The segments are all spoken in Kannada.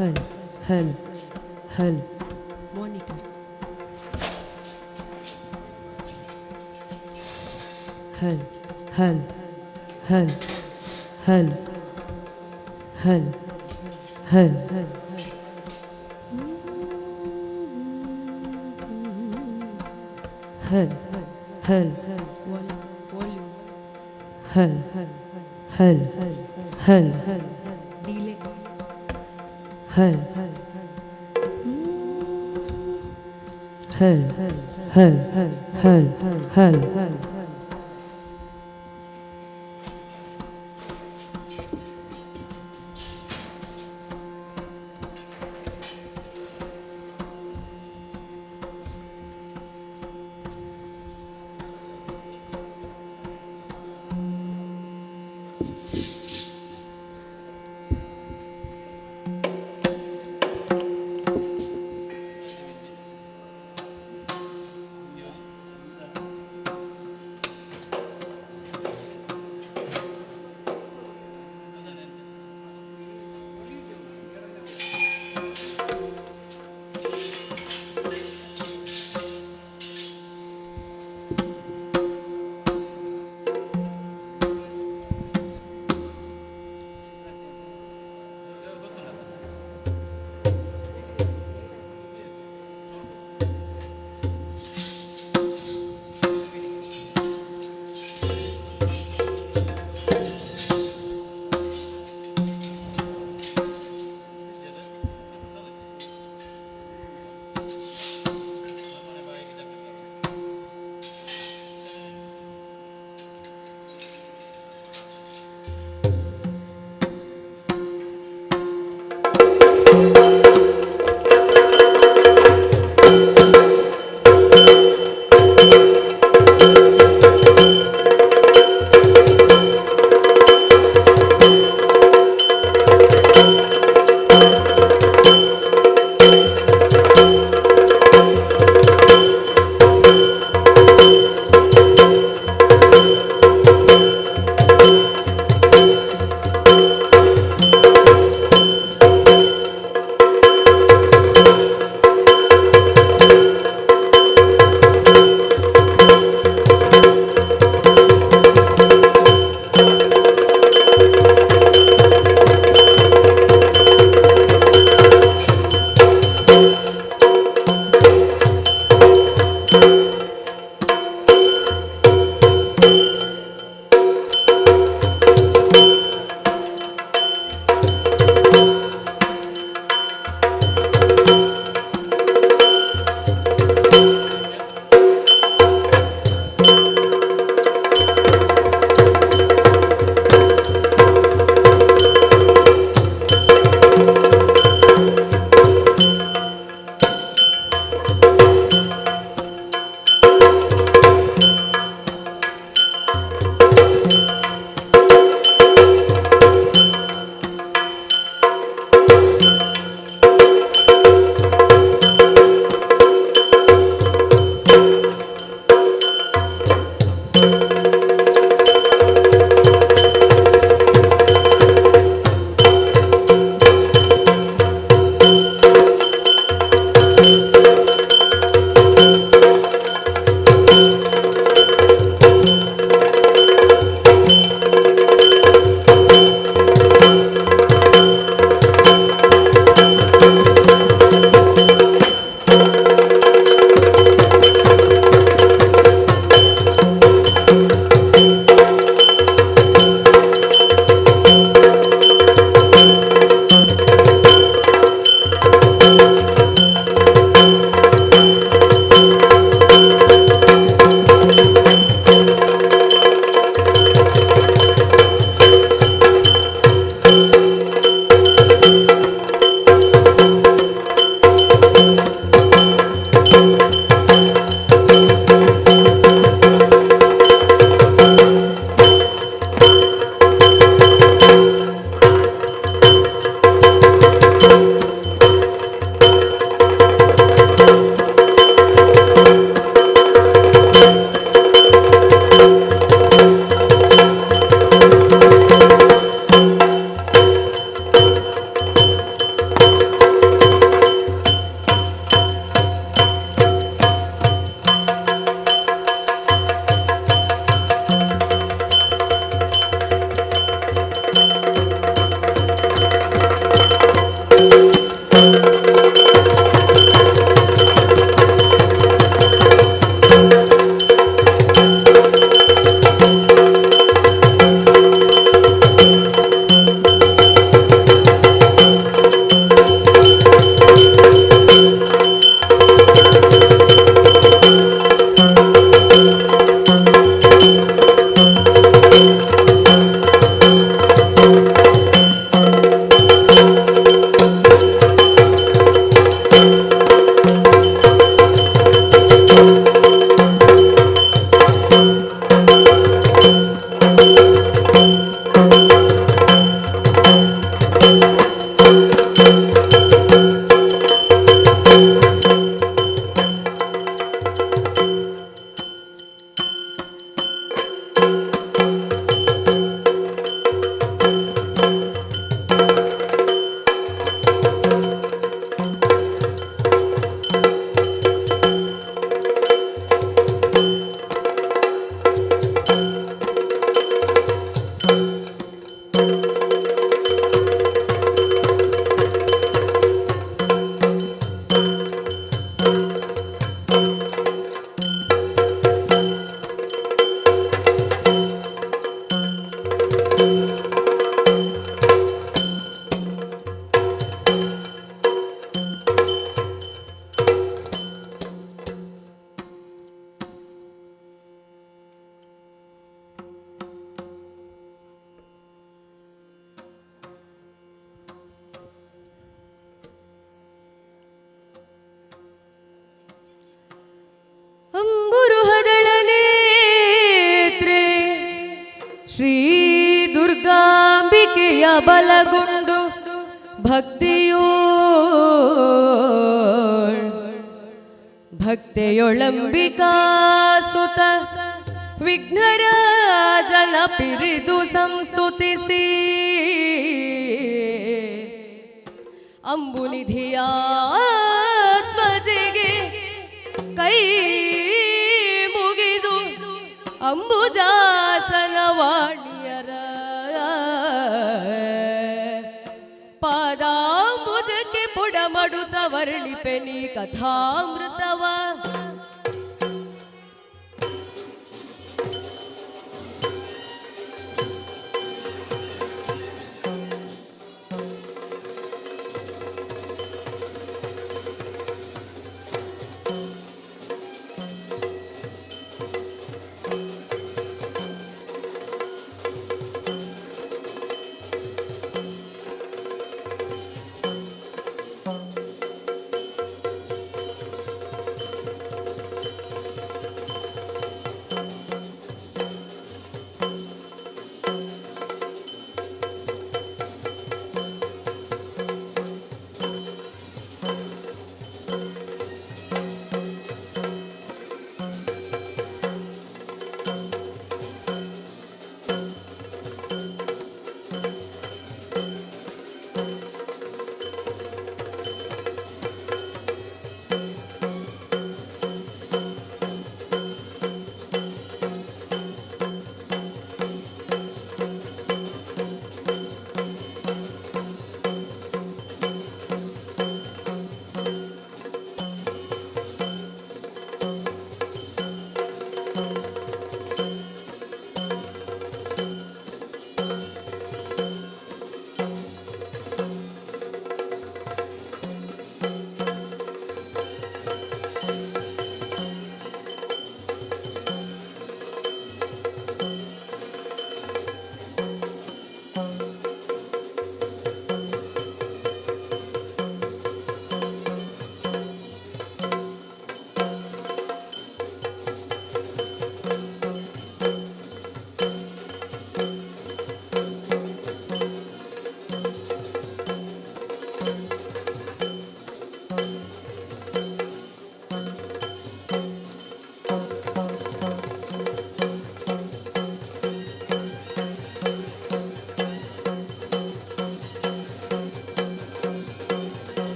hal, hal, hal. Monitor. Hal, hal, hal, hal, hal, hal, hal. Hal, hal, volume. Hal, hal, hal, hal. Delay. Hal, hal, hal, hal, hal, hal, hal. ಭಕ್ತಿಯ ಬಲಗೊಂಡು ಭಕ್ತಿಯೋ ಭಕ್ತಿಯೊಳಂಬಿಕಾ ಸುತ ವಿಘ್ನರಾಜನ ಪಿರಿದು ಸಂಸ್ತುತಿಸಿ ಅಂಬುನಿಧಿಯಾತ್ಮಜಿಗೆ ಕೈ ಮುಗಿದು ಅಂಬುಜಾಸನ ವಾಣಿಯರ ಪಾದಾಂಬುಜಕ್ಕೆ ಪುಡಮಡುತ್ತ ವರ್ಣಿಪೆನಿ ಕಥಾಮೃತವ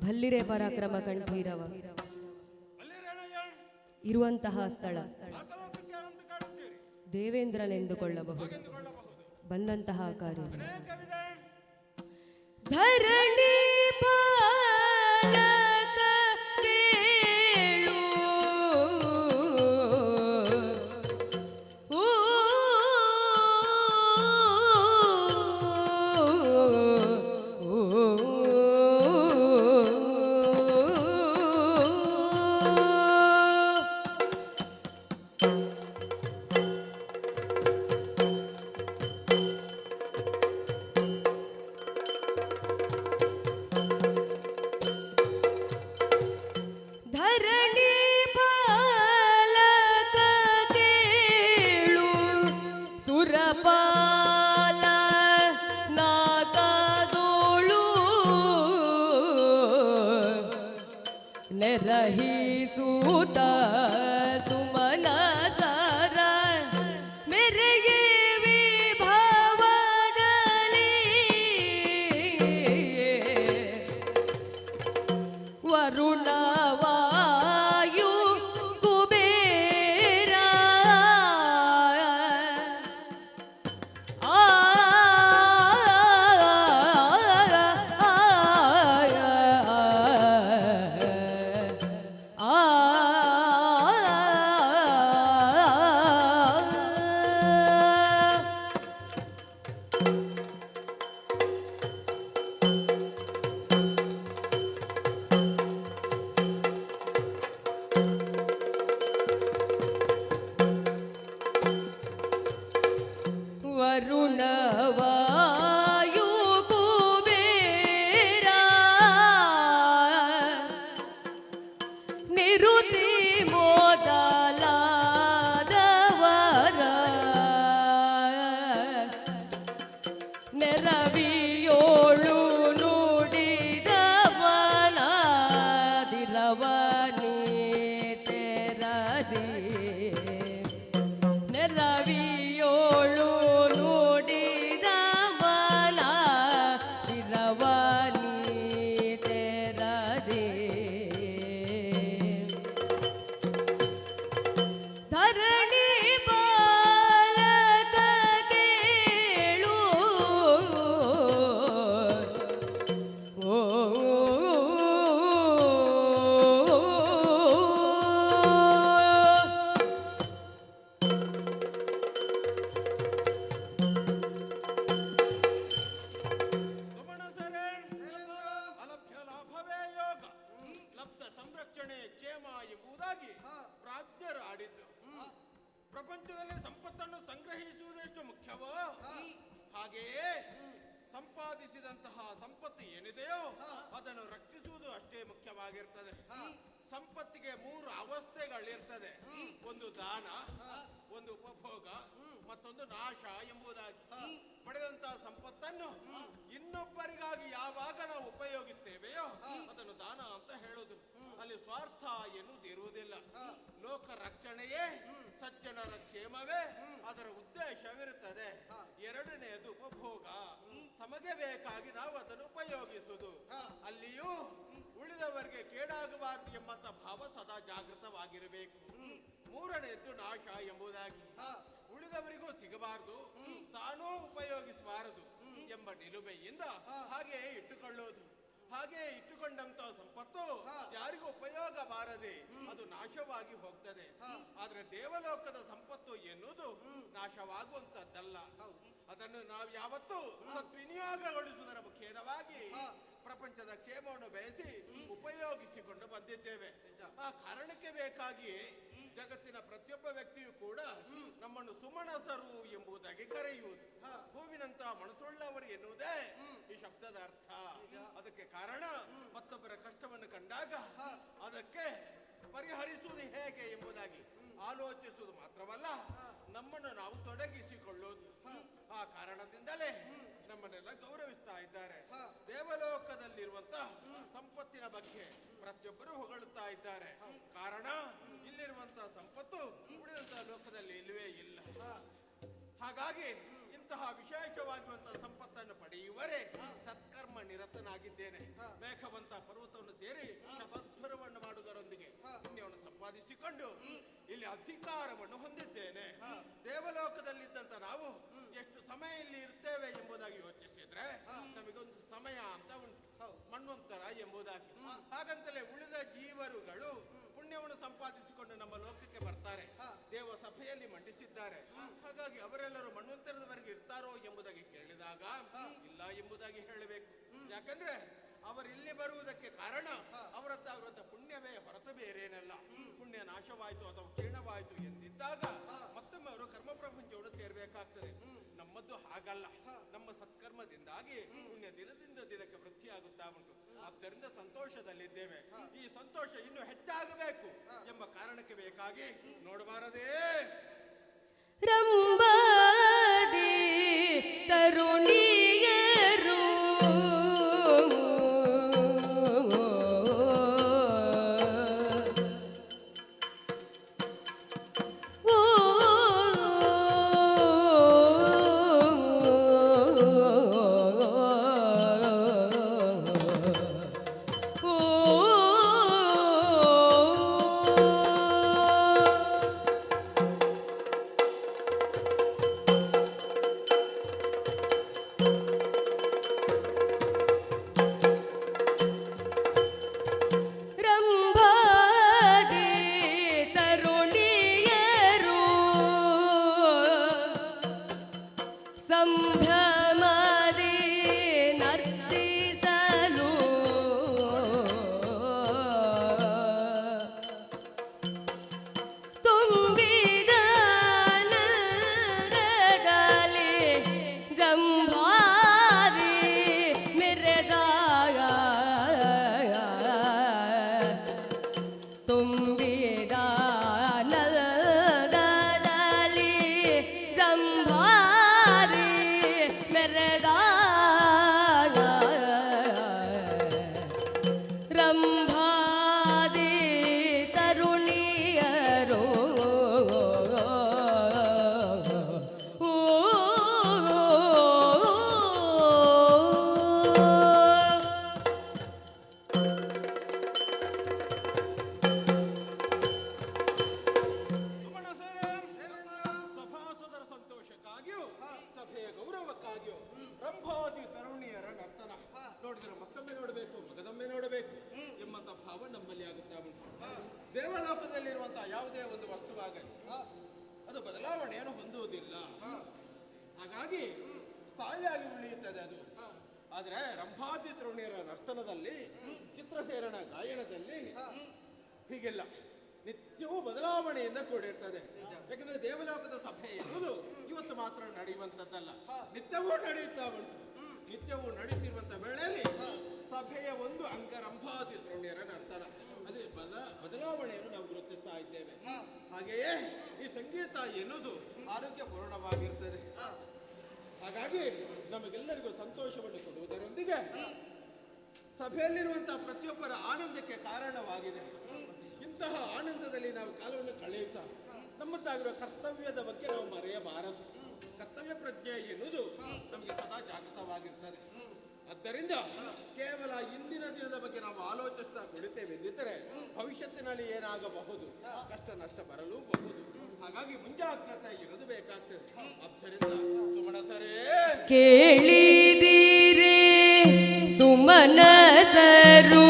ಬಲ್ಲಿರೆ ಪರಾಕ್ರಮ ಕಂಠೀರವ ಇರುವಂತಹ ಸ್ಥಳ ದೇವೇಂದ್ರನೆಂದುಕೊಳ್ಳಬಹುದು. ಬಂದಂತಹ ಕಾರ್ಯ ಧರಣಿ ಪಾಲಕ ಕೇಳು ನೆರಹಿಸೂತ ಸುಮನ ಸರ ಮೆರೆಗೆ ವಿಭವದಲ್ಲಿ ವರುಣ ವಾಯು ಕುಬೇರ ಆ ವರುಣ ವಾಯು ಕುಬೇರ ನಿರುತಿ ಮೊದಲಾದವರ ನೆರವಿಯೋಳು ನುಡಿದವನಾದಿರವನೇ ತೆರದಿ ನೆರವಿಯೋಳು ನುಡಿದವನಾದಿರವನೇ ತೆರದಿ ಧರಣಿ ಬಾಲಕ ಕೇಳು ಓ ಸುಮನಸರೆ, ಅಲಭ್ಯ ಲಾಭವೇ ಯೋಗ, ಲಬ್ಧ ಸಂರಕ್ಷಣೆ ಕ್ಷೇಮ ಎಂಬುದಾಗಿ ಪ್ರಾಜ್ಞರು ಆಡಿದ್ದು. ಪ್ರಪಂಚದಲ್ಲಿ ಸಂಪತ್ತನ್ನು ಸಂಗ್ರಹಿಸುವುದೆಷ್ಟು ಮುಖ್ಯವೋ ಹಾಗೆಯೇ ಸಂಪಾದಿಸಿದಂತಹ ಸಂಪತ್ತು ಏನಿದೆಯೋ ಅದನ್ನು ರಕ್ಷಿಸುವುದು ಅಷ್ಟೇ ಮುಖ್ಯವಾಗಿರ್ತದೆ. ಸಂಪತ್ತಿಗೆ 3 ಅವಸ್ಥೆಗಳಿರ್ತದೆ. ಒಂದು ದಾನ, ಒಂದು ಉಪಭೋಗ, ಮತ್ತೊಂದು ನಾಶ ಎಂಬುದಾಗಿ. ಪಡೆದಂತಹ ಸಂಪತ್ತನ್ನು ಇನ್ನೊಬ್ಬರಿಗಾಗಿ ಯಾವಾಗ ನಾವು ಉಪಯೋಗಿಸ್ತೇವೆಯೋ ಅದನ್ನು ದಾನ ಅಂತ ಹೇಳುದು. ಅಲ್ಲಿ ಸ್ವಾರ್ಥ ಎನ್ನುವುದು ಇರುವುದಿಲ್ಲ. ಲೋಕ ರಕ್ಷಣೆಯೇ ಸಜ್ಜನರ ಕ್ಷೇಮವೇ ಅದರ ಉದ್ದೇಶವಿರುತ್ತದೆ. ಎರಡನೆಯದು ಉಪಭೋಗ, ತಮಗೆ ಬೇಕಾಗಿ ನಾವು ಅದನ್ನು ಉಪಯೋಗಿಸುವುದು. ಅಲ್ಲಿಯೂ ಉಳಿದವರಿಗೆ ಕೇಡಾಗಬಾರದು ಎಂಬಂತ ಭಾವ ಸದಾ ಜಾಗೃತವಾಗಿರಬೇಕು. ಮೂರನೆಯದ್ದು ನಾಶ ಎಂಬುದಾಗಿ, ಉಳಿದವರಿಗೂ ಸಿಗಬಾರದು, ತಾನೂ ಉಪಯೋಗಿಸಬಾರದು ಎಂಬ ನಿಲುಮೆಯಿಂದ ಹಾಗೆಯೇ ಇಟ್ಟುಕೊಳ್ಳುವುದು. ಹಾಗೆ ಇಟ್ಟುಕೊಂಡಂತಹ ಸಂಪತ್ತು ಯಾರಿಗೂ ಉಪಯೋಗ ಬಾರದೆ ಅದು ನಾಶವಾಗಿ ಹೋಗ್ತದೆ. ಆದ್ರೆ ದೇವಲೋಕದ ಸಂಪತ್ತು ಎನ್ನುವುದು ನಾಶವಾಗುವಂತದ್ದಲ್ಲ. ಅದನ್ನು ನಾವು ಯಾವತ್ತೂ ಸದ್ವಿನಿಯೋಗಗೊಳಿಸುವುದರ ಮುಖೇನವಾಗಿ ಪ್ರಪಂಚದ ಕ್ಷೇಮವನ್ನು ಬಯಸಿ ಉಪಯೋಗಿಸಿಕೊಂಡು ಬಂದಿದ್ದೇವೆ. ಆ ಕಾರಣಕ್ಕೆ ಬೇಕಾಗಿ ಜಗತ್ತಿನ ಪ್ರತಿಯೊಬ್ಬ ವ್ಯಕ್ತಿಯು ಕೂಡ ನಮ್ಮನ್ನು ಸುಮನಸರು ಎಂಬುದಾಗಿ ಕರೆಯುವುದು. ಹೂವಿನಂತಹ ಮನಸ್ಸುಳ್ಳವರು ಎನ್ನುವುದೇ ಈ ಶಬ್ದದ ಅರ್ಥ. ಅದಕ್ಕೆ ಕಾರಣ ಮತ್ತೊಬ್ಬರ ಕಷ್ಟವನ್ನು ಕಂಡಾಗ ಅದಕ್ಕೆ ಪರಿಹರಿಸುವುದು ಹೇಗೆ ಎಂಬುದಾಗಿ ಆಲೋಚಿಸುವುದು ಮಾತ್ರವಲ್ಲ, ನಮ್ಮನ್ನು ನಾವು ತೊಡಗಿಸಿಕೊಳ್ಳುವುದು. ಆ ಕಾರಣದಿಂದಲೇ ನಮ್ಮನ್ನೆಲ್ಲ ಗೌರವಿಸ್ತಾ ಇದ್ದಾರೆ. ದೇವಲೋಕದಲ್ಲಿರುವಂತಹ ಸಂಪತ್ತಿನ ಬಗ್ಗೆ ಪ್ರತಿಯೊಬ್ಬರು ಹೊಗಳುತ್ತಾ ಇದ್ದಾರೆ. ಕಾರಣ ಇಲ್ಲಿರುವಂತಹ ಸಂಪತ್ತು ಉಳಿದಂತಹ ಲೋಕದಲ್ಲಿ ಇಲ್ಲವೇ ಇಲ್ಲ. ಹಾಗಾಗಿ ಇಂತಹ ವಿಶೇಷವಾಗಿರುವಂತಹ ಸಂಪತ್ತನ್ನು ಪಡೆಯುವರೆ ಸತ್ಕರ್ಮ ನಿರತನಾಗಿದ್ದೇನೆ. ಮೇಘವಂತ ಪರ್ವತವನ್ನು ಸೇರಿ ಶತಧ್ವರವನ್ನು ಮಾಡುವುದರೊಂದಿಗೆ ಪುಣ್ಯವನ್ನು ಸಂಪಾದಿಸಿಕೊಂಡು ಇಲ್ಲಿ ಅಧಿಕಾರವನ್ನು ಹೊಂದಿದ್ದೇನೆ. ದೇವಲೋಕದಲ್ಲಿದ್ದಂತ ನಾವು ಎಷ್ಟು ಸಮಯ ಇಲ್ಲಿ ಇರ್ತೇವೆ ಎಂಬುದಾಗಿ ಯೋಚಿಸಿದ್ರೆ ನಮಗೊಂದು ಸಮಯ ಅಂತ ಉಂಟು, ಮನ್ವಂತರ ಎಂಬುದಾಗಿ. ಹಾಗಂತಲೇ ಉಳಿದ ಜೀವರುಗಳು ಪುಣ್ಯವನ್ನು ಸಂಪಾದಿಸಿಕೊಂಡು ನಮ್ಮ ಲೋಕಕ್ಕೆ ಬರ್ತಾರೆ, ದೇವ ಸಭೆಯಲ್ಲಿ ಮಂಡಿಸಿದ್ದಾರೆ. ಹಾಗಾಗಿ ಅವರೆಲ್ಲರೂ ಮನ್ವಂತರದವರೆಗೆ ಇರ್ತಾರೋ ಎಂಬುದಾಗಿ ಕೇಳಿದಾಗ ಇಲ್ಲ ಎಂಬುದಾಗಿ ಹೇಳಬೇಕು. ಯಾಕಂದ್ರೆ ಅವರಿಲ್ಲಿ ಬರುವುದಕ್ಕೆ ಕಾರಣ ಅವರದ್ದಾಗಿರುವಂತಹ ಪುಣ್ಯವೇ ಹೊರತು ಬೇರೇನಲ್ಲ. ಪುಣ್ಯ ನಾಶವಾಯಿತು ಅಥವಾ ಕ್ಷೀಣವಾಯಿತು ಎಂದಿದ್ದಾಗ ಮತ್ತೊಮ್ಮೆ ಅವರು ಕರ್ಮ ಪ್ರಪಂಚವನ್ನು ಸೇರ್ಬೇಕಾಗ್ತದೆ. ನಮ್ಮದ್ದು ಹಾಗಲ್ಲ. ನಮ್ಮ ಸತ್ಕರ್ಮದಿಂದಾಗಿ ಪುಣ್ಯ ದಿನದಿಂದ ದಿನಕ್ಕೆ ವೃದ್ಧಿಯಾಗುತ್ತಾ ಉಂಟು. ಆದ್ದರಿಂದ ಸಂತೋಷದಲ್ಲಿದ್ದೇವೆ. ಈ ಸಂತೋಷ ಇನ್ನೂ ಹೆಚ್ಚಾಗಬೇಕು ಎಂಬ ಕಾರಣಕ್ಕೆ ಬೇಕಾಗಿ ನೋಡಬಾರದೇ ರಂಬಾದಿ ತರುಣಿಯರು ಜಗತ್ತಿನಲ್ಲಿರುವಂತಹ ಯಾವುದೇ ಒಂದು ವಸ್ತುವಾಗಲಿ ಅದು ಬದಲಾವಣೆಯನ್ನು ಹೊಂದುವುದಿಲ್ಲ. ಹಾಗಾಗಿ ಸ್ಥಾಯಿಯಾಗಿ ಉಳಿಯುತ್ತದೆ ಅದು. ಆದರೆ ರಂಭಾದಿ ತರುಣಿಯರ ನರ್ತನದಲ್ಲಿ, ಚಿತ್ರಸೇರನ ಗಾಯನದಲ್ಲಿ ಹೀಗಿಲ್ಲ. ನಿತ್ಯವೂ ಬದಲಾವಣೆಯಿಂದ ಕೂಡಿರ್ತದೆ. ಯಾಕಂದ್ರೆ ದೇವಲೋಕದ ಸಭೆ ಎನ್ನುವುದು ಇವತ್ತು ಮಾತ್ರ ನಡೆಯುವಂಥದ್ದಲ್ಲ, ನಿತ್ಯವೂ ನಡೆಯುತ್ತಾ ಉಂಟು. ನಿತ್ಯವೂ ನಡೆಯುತ್ತಿರುವಂತಹ ವೇಳೆಯಲ್ಲಿ ಸಭೆಯ ಒಂದು ಅಂಗ ರಂಭಾದಿ ತರುಣಿಯರ ನರ್ತನ, ಅದೇ ಬದಲಾವಣೆಯನ್ನು ನಾವು ಗುರುತಿಸ್ತಾ ಇದ್ದೇವೆ. ಹಾಗೆಯೇ ಈ ಸಂಗೀತ ಎನ್ನುವುದು ಆರೋಗ್ಯಪೂರ್ಣವಾಗಿರ್ತದೆ. ಹಾಗಾಗಿ ನಮಗೆಲ್ಲರಿಗೂ ಸಂತೋಷವನ್ನು ಕೊಡುವುದರೊಂದಿಗೆ ಸಭೆಯಲ್ಲಿರುವಂತಹ ಪ್ರತಿಯೊಬ್ಬರ ಆನಂದಕ್ಕೆ ಕಾರಣವಾಗಿದೆ. ಇಂತಹ ಆನಂದದಲ್ಲಿ ನಾವು ಕಾಲವನ್ನು ಕಳೆಯುತ್ತಾ ನಮ್ಮದಾಗಿರುವ ಕರ್ತವ್ಯದ ಬಗ್ಗೆ ನಾವು ಮರೆಯಬಾರದು. ಕರ್ತವ್ಯ ಪ್ರಜ್ಞೆ ಎನ್ನುವುದು ನಮಗೆ ಸದಾ ಜಾಗೃತವಾಗಿರ್ತದೆ. ಆದ್ದರಿಂದ ಕೇವಲ ಇಂದಿನ ದಿನದ ಬಗ್ಗೆ ನಾವು ಆಲೋಚಿಸ್ತಾ ಕುಳಿತೇವೆ ಎಂದಿದ್ದರೆ ಭವಿಷ್ಯತ್ತಿನಲ್ಲಿ ಏನಾಗಬಹುದು, ಕಷ್ಟ ನಷ್ಟ ಬರಲೂಬಹುದು. ಹಾಗಾಗಿ ಮುಂಜಾಗ್ರತೆ ಇರೋದು ಬೇಕಾಗ್ತದೆ. ಆದ್ದರಿಂದ ಸುಮನಸರೇ ಕೇಳಿದಿರೇ ಸುಮನಸರು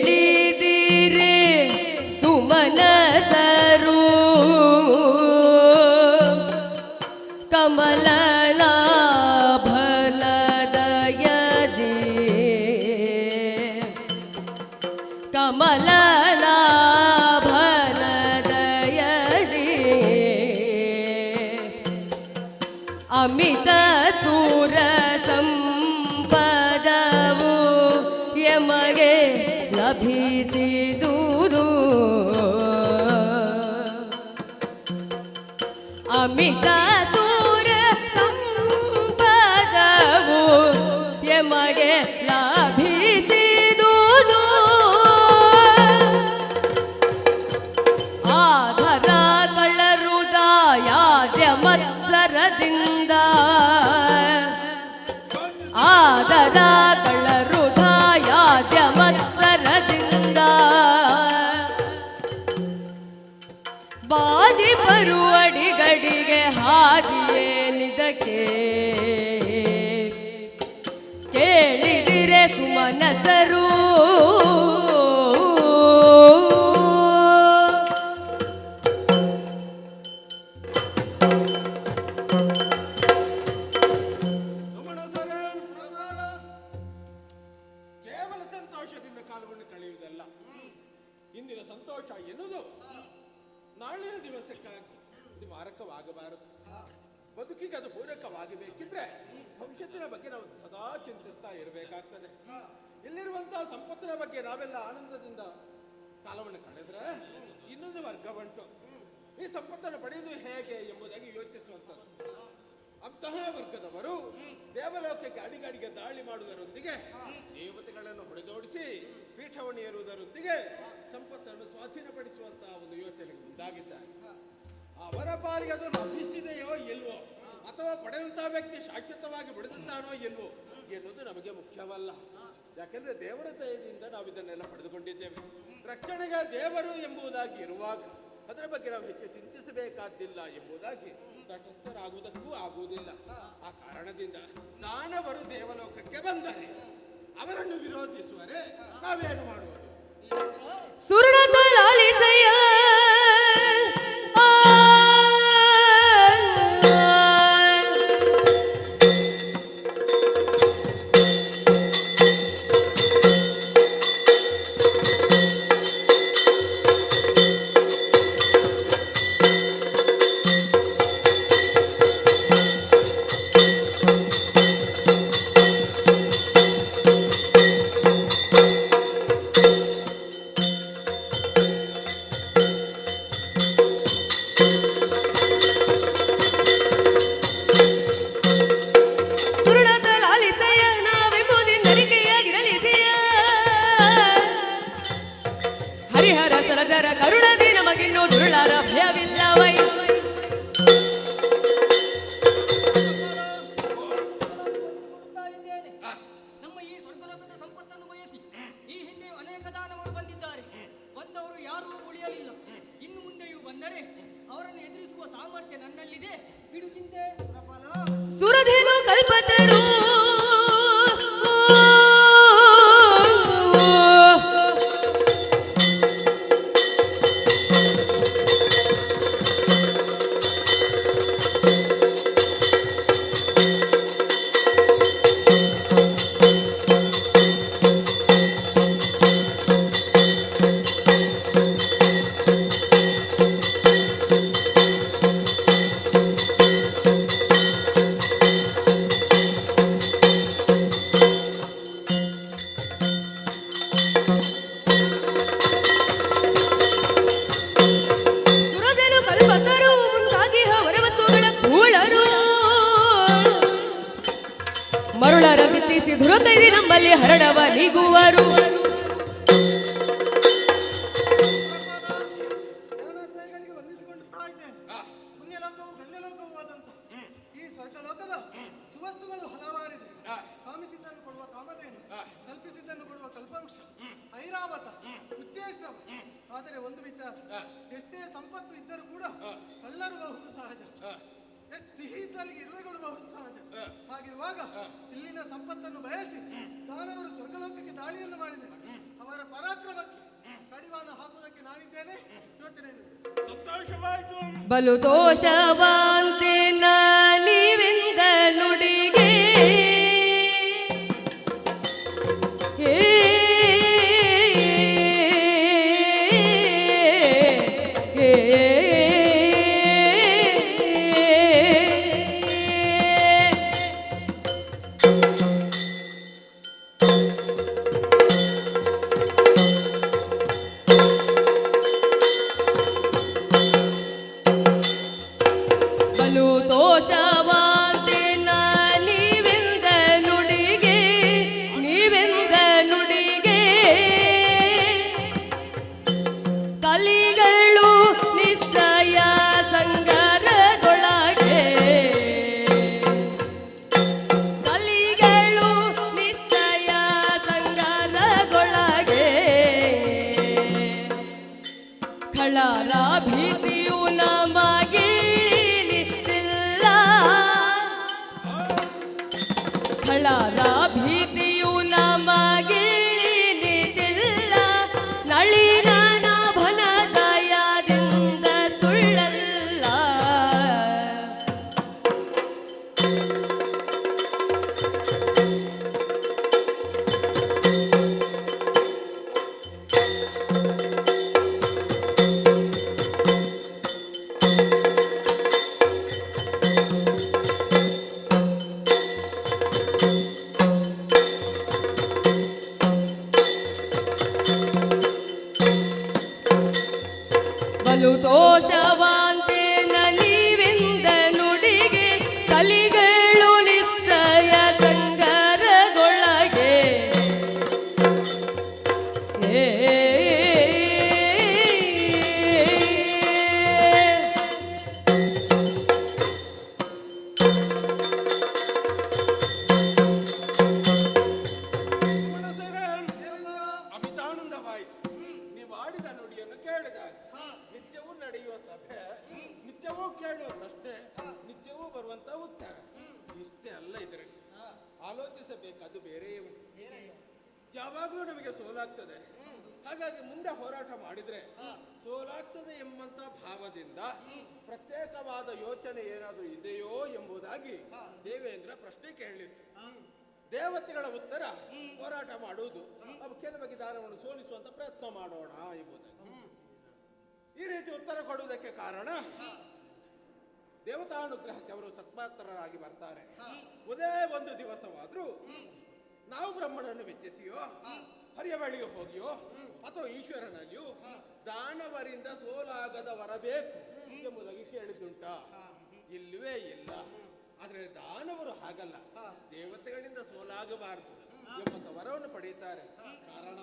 ಕೇಳಿದಿರೇ ಸುಮನಸರು ಕಮಲಲಾಭನದಯದಿ ಕಮಲಲಾಭನದಯದಿ ಅಮಿತ ಸೂರ ಸಂಪದವು ಯಮಗೆ ಲಭಿಸಿದುದು. ಅಮಿತ ಸೂರ ಸಂಪದವು ಯಮಗೆ ಲಭಿಸಿದುದು. ಆಧರಗಳರುದಾಯಾದ್ಯ ಮತ್ಸರದಿಂದ ಆದರಗಳರುದಾಯಾದ್ಯ ಮತ್ಸರದಿಂದ ಬಾದಿ ಬರುವಡಿಗಡಿಗೆ ಹಾಗೆಯೇನಿದಕ್ಕೆ ಕೇಳಿದಿರೆ ಸುಮನಸರು ಕೇವಲ ಸಂತೋಷದಿಂದ ಕಾಲವನ್ನು ಕಳೆಯುವುದಲ್ಲ. ಇಂದಿನ ಸಂತೋಷ ಎನ್ನುವುದು ನಾಳಿನ ದಿವಸಕ್ಕಾಗಿ ಇದು ಮಾರಕವಾಗಬಾರದು. ಬದುಕಿಗೆ ಅದು ಪೂರಕವಾಗಬೇಕಿದ್ರೆ ಭವಿಷ್ಯತ್ತಿನ ಬಗ್ಗೆ ನಾವು ಸದಾ ಚಿಂತಿಸ್ತಾ ಇರಬೇಕಾಗ್ತದೆ. ಇಲ್ಲಿರುವಂತಹ ಸಂಪತ್ತಿನ ಬಗ್ಗೆ ನಾವೆಲ್ಲ ಆನಂದದಿಂದ ಕಾಲವನ್ನು ಕಳೆದ್ರೆ ಇನ್ನೊಂದು ವರ್ಗ ಉಂಟು, ಈ ಸಂಪತ್ತನ್ನು ಪಡೆಯುವುದು ಹೇಗೆ ಎಂಬುದಾಗಿ ಯೋಚಿಸುವಂಥದ್ದು. ಅಂತಹ ವರ್ಗದವರು ದೇವಲೋಕಕ್ಕೆ ಅಡಿಗಡಿಗೆ ದಾಳಿ ಮಾಡುವುದರೊಂದಿಗೆ, ದೇವತೆಗಳನ್ನು ಹೊಡೆದೋಡಿಸಿ ಪೀಠವನ್ನು ಏರುವುದರೊಂದಿಗೆ ಸಂಪತ್ತನ್ನು ಸ್ವಾಧೀನಪಡಿಸುವಂತಹ ಒಂದು ಯೋಚನೆಗೆ ಮುಂದಾಗಿದ್ದಾರೆ. ಅವರ ಪಾಲಿಗೆ ಅದು ಲಭಿಸಿದೆಯೋ ಇಲ್ವೋ, ಅಥವಾ ಪಡೆದಂತಹ ವ್ಯಕ್ತಿ ಶಾಶ್ವತವಾಗಿ ಬಿಡುತ್ತಾನೋ ಇಲ್ವೋ ಎನ್ನುವುದು ನಮಗೆ ಮುಖ್ಯವಲ್ಲ. ಯಾಕೆಂದ್ರೆ ದೇವರ ದಯದಿಂದ ನಾವು ಇದನ್ನೆಲ್ಲ ಪಡೆದುಕೊಂಡಿದ್ದೇವೆ. ರಕ್ಷಣೆಗೆ ದೇವರು ಎಂಬುದಾಗಿ ಇರುವಾಗ ಅದರ ಬಗ್ಗೆ ನಾವು ಹೆಚ್ಚು ಚಿಂತಿಸಬೇಕಾದ್ದಿಲ್ಲ ಎಂಬುದಾಗಿ ತಟಸ್ಥರಾಗುವುದಕ್ಕೂ ಆಗುವುದಿಲ್ಲ. ಆ ಕಾರಣದಿಂದ ದಾನವರು ದೇವಲೋಕಕ್ಕೆ ಬಂದರೆ ಅವರನ್ನು ವಿರೋಧಿಸುವರೆ ನಾವೇನು ಮಾಡುವುದು? ಸುರನದ ಲಾಲಿಸಯ್ಯ ಸುರರ ಕರುಣದಿ ನಮಗಿನ್ನು ದುರುಳರ ಭಯವಿಲ್ಲವೈ. ನಮ್ಮ ಈ ಸ್ವರ್ಗಲೋಕದ ಸಂಪತ್ತನ್ನು ಬಯಸಿ ಈ ಹಿಂದೆ ಅನೇಕ ದಾನವರು ಬಂದಿದ್ದಾರೆ. ಬಂದವರು ಯಾರೂ ಉಳಿಯಲಿಲ್ಲ. ಇನ್ನು ಮುಂದೆಯೂ ಬಂದರೆ ಅವರನ್ನು ಎದುರಿಸುವ ಸಾಮರ್ಥ್ಯ ನನ್ನಲ್ಲಿದೆ. ಬಿಡು ಚಿಂತೆ. ಸುರಧೇನು ಕಲ್ಪತರು ಮರುಳರ ಬಿತ್ತಿಸಿ ದುರತೈದಿ ನಮ್ಮಲ್ಲಿ ಹರಡವ ನೀಗುವರು. ವಂದಿಸಿಕೊಳ್ಳುತ್ತಾ ಇದ್ದೇನೆ. ಪುಣ್ಯಲೋಕವು ಗಣ್ಯಲೋಕವೂ ಆದಂತ ಈ ಸ್ವರ್ಗಲೋಕದ ಸುವಸ್ತುಗಳು ಹಲವಾರಿದೆ. ಕಾಮಿಸಿದ್ದನ್ನು ಕೊಡುವ ಕಾಮಧೇನು, ಕಲ್ಪಿಸಿದ್ದನ್ನು ಕೊಡುವ ಕಲ್ಪವೃಕ್ಷ, ಐರಾವತ, ಉಚ್ಚೇಶ್ರವ. ಆದರೆ ಒಂದು ವಿಚಾರ, ಎಷ್ಟೇ ಸಂಪತ್ತು ಇದ್ದರೂ ಕೂಡ ಕಳ್ಳರು ಬಹುದು ಸಹಜ, ಎಷ್ಟು ಸಿಹಿ ಇದ್ದಲ್ಲಿಗೆ ಇರುವೆಗಳು ಬಹುದು ಸಹಜ. ಹಾಗಿರುವಾಗ ಇಲ್ಲಿನ ಸಂಪತ್ತನ್ನು ಬಯಸಿ ದಾನವರು ಸ್ವರ್ಗಲೋಕಕ್ಕೆ ದಾಳಿಯನ್ನು ಮಾಡಿದರು. ಅವರ ಪರಾಕ್ರಮಕ್ಕೆ ಕಡಿವಾಣ ಹಾಕುವುದಕ್ಕೆ ನಾನಿದ್ದೇನೆ. ಯೋಚನೆ ಸಂತೋಷವಾಯಿತು. ಬಲು ದೋಷವಾಂತೆ ನೀವೆಂದ ನುಡಿಗೆ ಭೀತಿಯು ನಮಗಿಳಿಲಿಲ್ಲ, ಖಳರ ಭೀತಿಯು ನಮಗಿಳಿಲಿಲ್ಲ. ನಳಿನ ನಾಭನ ದಯದಿಂದ ಸುಳ್ಳಲ್ಲ. ಬಲು ದೋಷವಾಂತೆ ನೀವೆಂದ ನುಡಿಗೆ ಕಲಿಗಳು ನಿಶ್ಚಯ ಸಂಗರಗೊಳಗೆ. ಅಮಿತಾನಂದವಾಯಿತು. ನೀವು ಆಡಿದ ನುಡಿಯನ್ನು ಕೇಳಿದಾಗ ನಿತ್ಯವೂ ನಡೆಯುವ ಸಭೆ, ನಿತ್ಯವೂ ಕೇಳುವ ಪ್ರಶ್ನೆ, ನಿತ್ಯವೂ ಬರುವಂತ ಉತ್ತರ ಇಷ್ಟೇ ಅಲ್ಲ. ಇದರಲ್ಲಿ ಆಲೋಚಿಸಬೇಕಾದ್ದು ಬೇರೆಯೇ ಉಂಟು. ಯಾವಾಗಲೂ ನಮಗೆ ಸೋಲಾಗ್ತದೆ. ಹಾಗಾಗಿ ಮುಂದೆ ಹೋರಾಟ ಮಾಡಿದ್ರೆ ಸೋಲಾಗ್ತದೆ ಎಂಬಂತ ಭಾವದಿಂದ ಪ್ರತ್ಯೇಕವಾದ ಯೋಚನೆ ಏನಾದರೂ ಇದೆಯೋ ಎಂಬುದಾಗಿ ದೇವೇಂದ್ರ ಪ್ರಶ್ನೆ ಕೇಳಲಿತ್ತು. ದೇವತೆಗಳ ಉತ್ತರ ಹೋರಾಟ ಮಾಡುವುದು, ಕೆಲವರಿಗೆ ದಾನವನ್ನು ಸೋಲಿಸುವಂತ ಪ್ರಯತ್ನ ಮಾಡೋಣ ಎಂಬುದಾಗಿ. ಈ ರೀತಿ ಉತ್ತರ ಕೊಡುವುದಕ್ಕೆ ಕಾರಣ ದೇವತಾನುಗ್ರಹಕ್ಕೆ ಅವರು ಸತ್ಮಾತ್ರರಾಗಿ ಬರ್ತಾರೆ. ಒಂದೇ ಒಂದು ದಿವಸವಾದ್ರೂ ನಾವು ಬ್ರಹ್ಮನನ್ನು ವೆಚ್ಚಿಸಿಯೋ, ಹರಿಯ ಬಳಿಗೆ ಹೋಗಿಯೋ, ಅಥವಾ ಈಶ್ವರನಲ್ಲಿಯೂ ದಾನವರಿಂದ ಸೋಲಾಗದ ವರಬೇಕು ಎಂಬುದಾಗಿ ಕೇಳಿದ್ದುಂಟ? ಇಲ್ಲವೇ ಇಲ್ಲ. ಆದ್ರೆ ದಾನವರು ಹಾಗಲ್ಲ, ದೇವತೆಗಳಿಂದ ಸೋಲಾಗಬಾರದು ಎಂಬಂತ ವರವನ್ನು ಪಡೆಯುತ್ತಾರೆ. ಕಾರಣ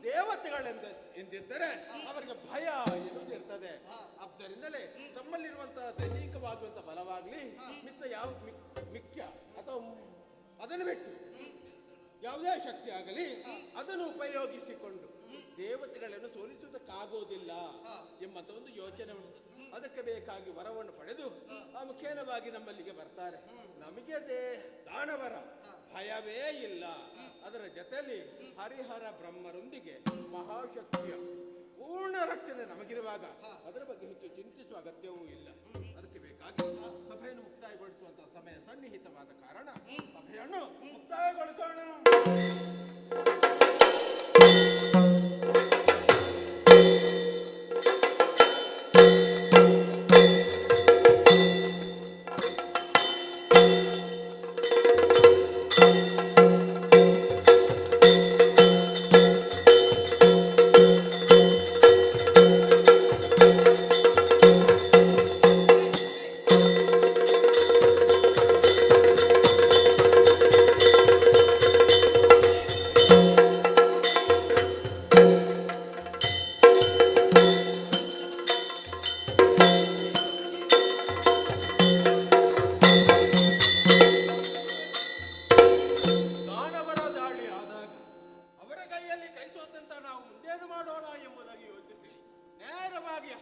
ದೇವತೆಗಳೆಂದ ಎಂದಿದ್ದರೆ ಅವರಿಗೆ ಭಯ ಎನ್ನುವುದು ಇರ್ತದೆ. ಆದ್ದರಿಂದಲೇ ತಮ್ಮಲ್ಲಿರುವಂತಹ ದೈಹಿಕವಾಗುವಂತಹ ಬಲವಾಗ್ಲಿ ಮಿಕ್ಕ ಅಥವಾ ಅದನ್ನು ಬಿಟ್ಟು ಯಾವುದೇ ಶಕ್ತಿ ಆಗಲಿ ಅದನ್ನು ಉಪಯೋಗಿಸಿಕೊಂಡು ದೇವತೆಗಳನ್ನು ಸೋಲಿಸುವುದಕ್ಕಾಗುವುದಿಲ್ಲ ಎಂಬಂತ ಒಂದು ಯೋಚನೆ ಉಂಟು. ಅದಕ್ಕೆ ಬೇಕಾಗಿ ವರವನ್ನು ಪಡೆದು ಆ ಮುಖೇನವಾಗಿ ನಮ್ಮಲ್ಲಿಗೆ ಬರ್ತಾರೆ. ನಮಗೆ ದಾನವರ ಭಯವೇ ಇಲ್ಲ. ಅದರ ಜೊತೆಯಲ್ಲಿ ಹರಿಹರ ಬ್ರಹ್ಮರೊಂದಿಗೆ ಮಹಾಶಕ್ತಿಯ ಪೂರ್ಣ ರಕ್ಷಣೆ ನಮಗಿರುವಾಗ ಅದರ ಬಗ್ಗೆ ಹೆಚ್ಚು ಚಿಂತಿಸುವ ಅಗತ್ಯವೂ ಇಲ್ಲ. ಅದಕ್ಕೆ ಬೇಕಾಗಿ ಸಭೆಯನ್ನು ಮುಕ್ತಾಯಗೊಳಿಸುವಂತಹ ಸಮಯ ಸನ್ನಿಹಿತವಾದ ಕಾರಣ ಸಭೆಯನ್ನು ಮುಕ್ತಾಯಗೊಳಿಸೋಣ.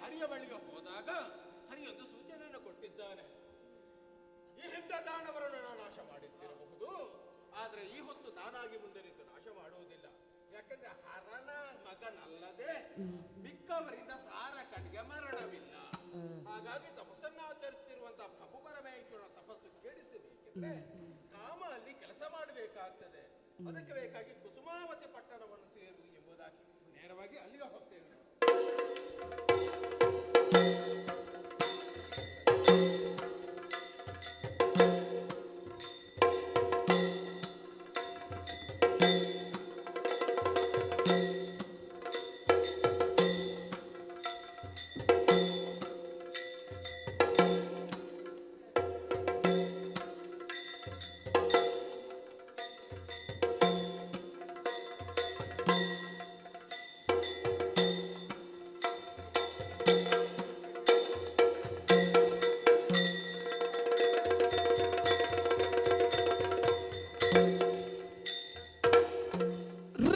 ಹರಿಯ ಬಳಿಗೆ ಹೋದಾಗ ಹರಿಯೊಂದು ಸೂಚನೆಯನ್ನು ಕೊಟ್ಟಿದ್ದಾನೆ. ಈ ಹಿಂದೆ ದಾನವರನ್ನು ನಾನು ನಾಶ ಮಾಡಿದ್ದಿರಬಹುದು, ಆದರೆ ಈ ಹೊತ್ತು ತಾನಾಗಿ ಮುಂದೆ ನಿಂತು ನಾಶ ಮಾಡುವುದಿಲ್ಲ. ಯಾಕಂದ್ರೆ ಹರನ ಮಗನಲ್ಲದೆ ಮಿಕ್ಕವರಿಂದ ತಾರಕನಿಗೆ ಮರಣವಿಲ್ಲ. ಹಾಗಾಗಿ ತಪಸ್ಸನ್ನು ಆಚರಿಸುತ್ತಿರುವಂತಹ ಪ್ರಭು ಪರಮೇಶ್ವರ ತಪಸ್ಸು ಕೇಳಿಸಬೇಕೆಂದ್ರೆ ಕಾಮ ಅಲ್ಲಿ ಕೆಲಸ ಮಾಡಬೇಕಾಗ್ತದೆ. ಅದಕ್ಕೆ ಬೇಕಾಗಿ ಕುಸುಮಾವತಿ ಪಟ್ಟಣವನ್ನು ಸೇರು ಎಂಬುದಾಗಿ ನೇರವಾಗಿ ಅಲ್ಲಿಗೆ ಹೋಗ್ತೇವೆ.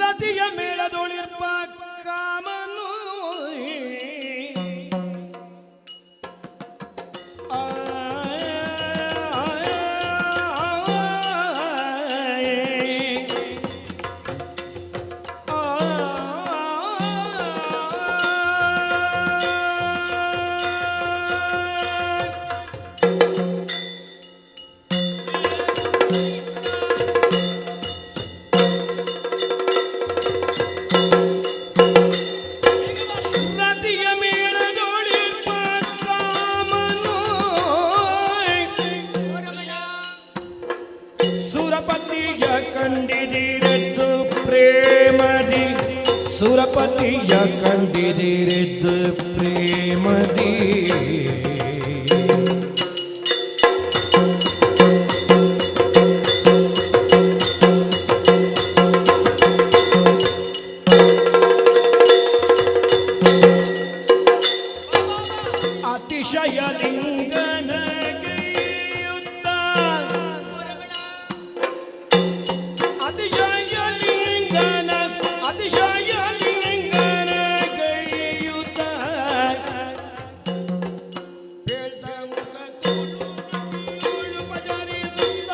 ರತಿಯ ಮೇಳದೊಳಿರ್ಪ ಕಾಮನು ಸುರಪತಿಯ ಕಂಡಿದಿರಿದ್ದು ಪ್ರೇಮದಿ ಅತಿಶಯ ಲಿಂಗನಗೆಯುತ್ತ ಅತಿಶಯ ಲಿಂಗನ ಅತಿಶಯ ಲಿಂಗನಗೆಯುತ್ತ ಬೇಡ ಮುಖ ತೋಳು ಬಜರಿಸುತ್ತ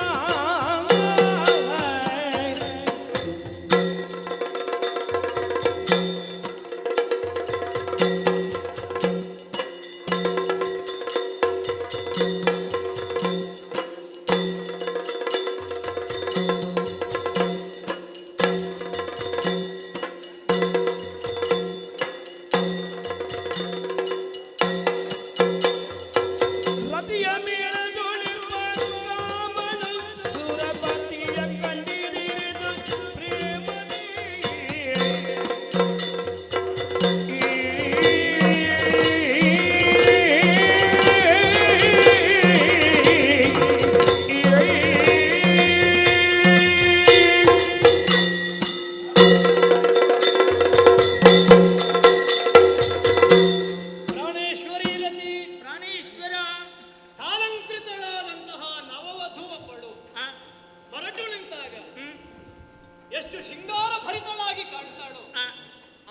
ಸಿಂಗಾರ ಭರಿತಳಾಗಿ ಕಾಣ್ತಾಳೋ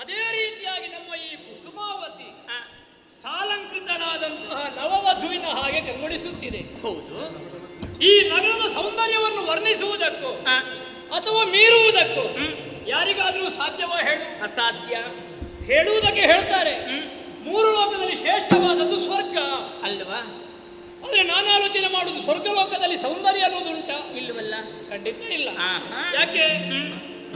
ಅದೇ ರೀತಿಯಾಗಿ ನಮ್ಮ ಈ ಕುಸುಮಾವತಿ ಸಾಲಂಕೃತಳಾದಂತಹ ನವವಧುವಿನ ಹಾಗೆ ಕಂಗೊಳಿಸುತ್ತಿದೆ. ಹೌದು, ಈ ನಗರದ ಸೌಂದರ್ಯವನ್ನು ವರ್ಣಿಸುವುದಕ್ಕೂ ಅಥವಾ ಮೀರುವುದಕ್ಕೂ ಯಾರಿಗಾದ್ರೂ ಸಾಧ್ಯವೋ ಹೇಳು? ಅಸಾಧ್ಯ. ಹೇಳುವುದಕ್ಕೆ ಹೇಳ್ತಾರೆ, ಮೂರು ಲೋಕದಲ್ಲಿ ಶ್ರೇಷ್ಠವಾದದ್ದು ಸ್ವರ್ಗ ಅಲ್ವಾ? ಆದ್ರೆ ನಾನು ಆಲೋಚನೆ ಮಾಡುವುದು ಸ್ವರ್ಗ ಲೋಕದಲ್ಲಿ ಸೌಂದರ್ಯ ಅನ್ನೋದುಂಟ? ಇಲ್ಲವಲ್ಲ, ಖಂಡಿತ ಇಲ್ಲ. ಯಾಕೆ?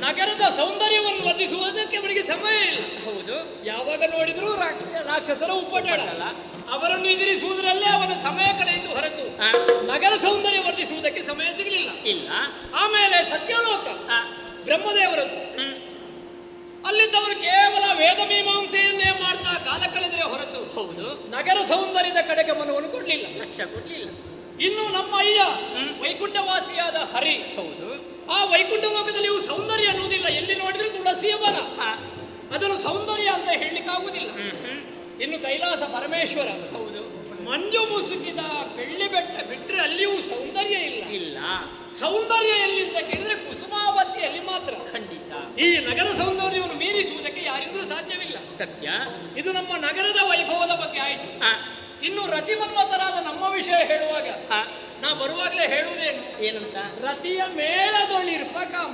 ನಗರದ ಸೌಂದರ್ಯವನ್ನು ವರ್ಧಿಸುವುದಕ್ಕೆ ಅವರಿಗೆ ಸಮಯ ಇಲ್ಲ. ಹೌದು, ಯಾವಾಗ ನೋಡಿದ್ರು ರಾಕ್ಷಸರ ಉಪಟಳ, ಅವರನ್ನು ಎದುರಿಸುವುದರಲ್ಲೇ ಅವನ ಸಮಯ ಕಳೆಯಿತು ಹೊರತು ನಗರ ಸೌಂದರ್ಯ ವರ್ಧಿಸುವುದಕ್ಕೆ ಸಮಯ ಸಿಗಲಿಲ್ಲ. ಇಲ್ಲ. ಆಮೇಲೆ ಸತ್ಯಲೋಕ ಬ್ರಹ್ಮದೇವರದ್ದು, ಅಲ್ಲಿದ್ದವರು ಕೇವಲ ವೇದ ಮೀಮಾಂಸೆಯನ್ನೇ ಮಾಡ್ತಾ ಕಾಲ ಕಳೆದರೆ ಹೊರತು ಹೌದು ನಗರ ಸೌಂದರ್ಯದ ಕಡೆ ಗಮನವನ್ನು ಕೊಡ್ಲಿಲ್ಲ, ಲಕ್ಷ್ಯ ಕೊಡ್ಲಿಲ್ಲ. ಇನ್ನು ನಮ್ಮ ಅಯ್ಯ ವೈಕುಂಠವಾಸಿಯಾದ ಹರಿ, ಹೌದು, ಆ ವೈಕುಂಠ ಲೋಕದಲ್ಲಿ ಸೌಂದರ್ಯ ಅನ್ನುವುದಿಲ್ಲ. ಎಲ್ಲಿ ನೋಡಿದ್ರೆ ತುಳಸಿಯ ವನ, ಅದನ್ನು ಸೌಂದರ್ಯ ಅಂತ ಹೇಳಲಿಕ್ಕಾಗುವುದಿಲ್ಲ. ಇನ್ನು ಕೈಲಾಸ ಪರಮೇಶ್ವರ, ಹೌದು, ಮಂಜು ಮುಸುಕಿದ ಬೆಳ್ಳಿ ಬೆಟ್ಟ ಬಿಟ್ಟರೆ ಅಲ್ಲಿಯೂ ಸೌಂದರ್ಯ ಇಲ್ಲ. ಇಲ್ಲ, ಸೌಂದರ್ಯ ಎಲ್ಲಿ ಅಂತ ಕೇಳಿದ್ರೆ ಕುಸುಮಾವತಿಯಲ್ಲಿ ಮಾತ್ರ. ಖಂಡಿತ ಈ ನಗರ ಸೌಂದರ್ಯವನ್ನು ಮೀರಿಸುವುದಕ್ಕೆ ಯಾರಿಂದಲೂ ಸಾಧ್ಯವಿಲ್ಲ. ಸತ್ಯ. ಇದು ನಮ್ಮ ನಗರದ ವೈಭವದ ಬಗ್ಗೆ ಆಯಿತು. ಇನ್ನು ರತಿ ಮನ್ಮಥರಾದ ನಮ್ಮ ವಿಷಯ ಹೇಳುವಾಗ ನಾ ಬರುವಾಗಲೇ ಹೇಳುವುದೇನು ಏನಂತ? ರತಿಯ ಮೇಳದೊಳಿರ್ಪ ಕಾಮ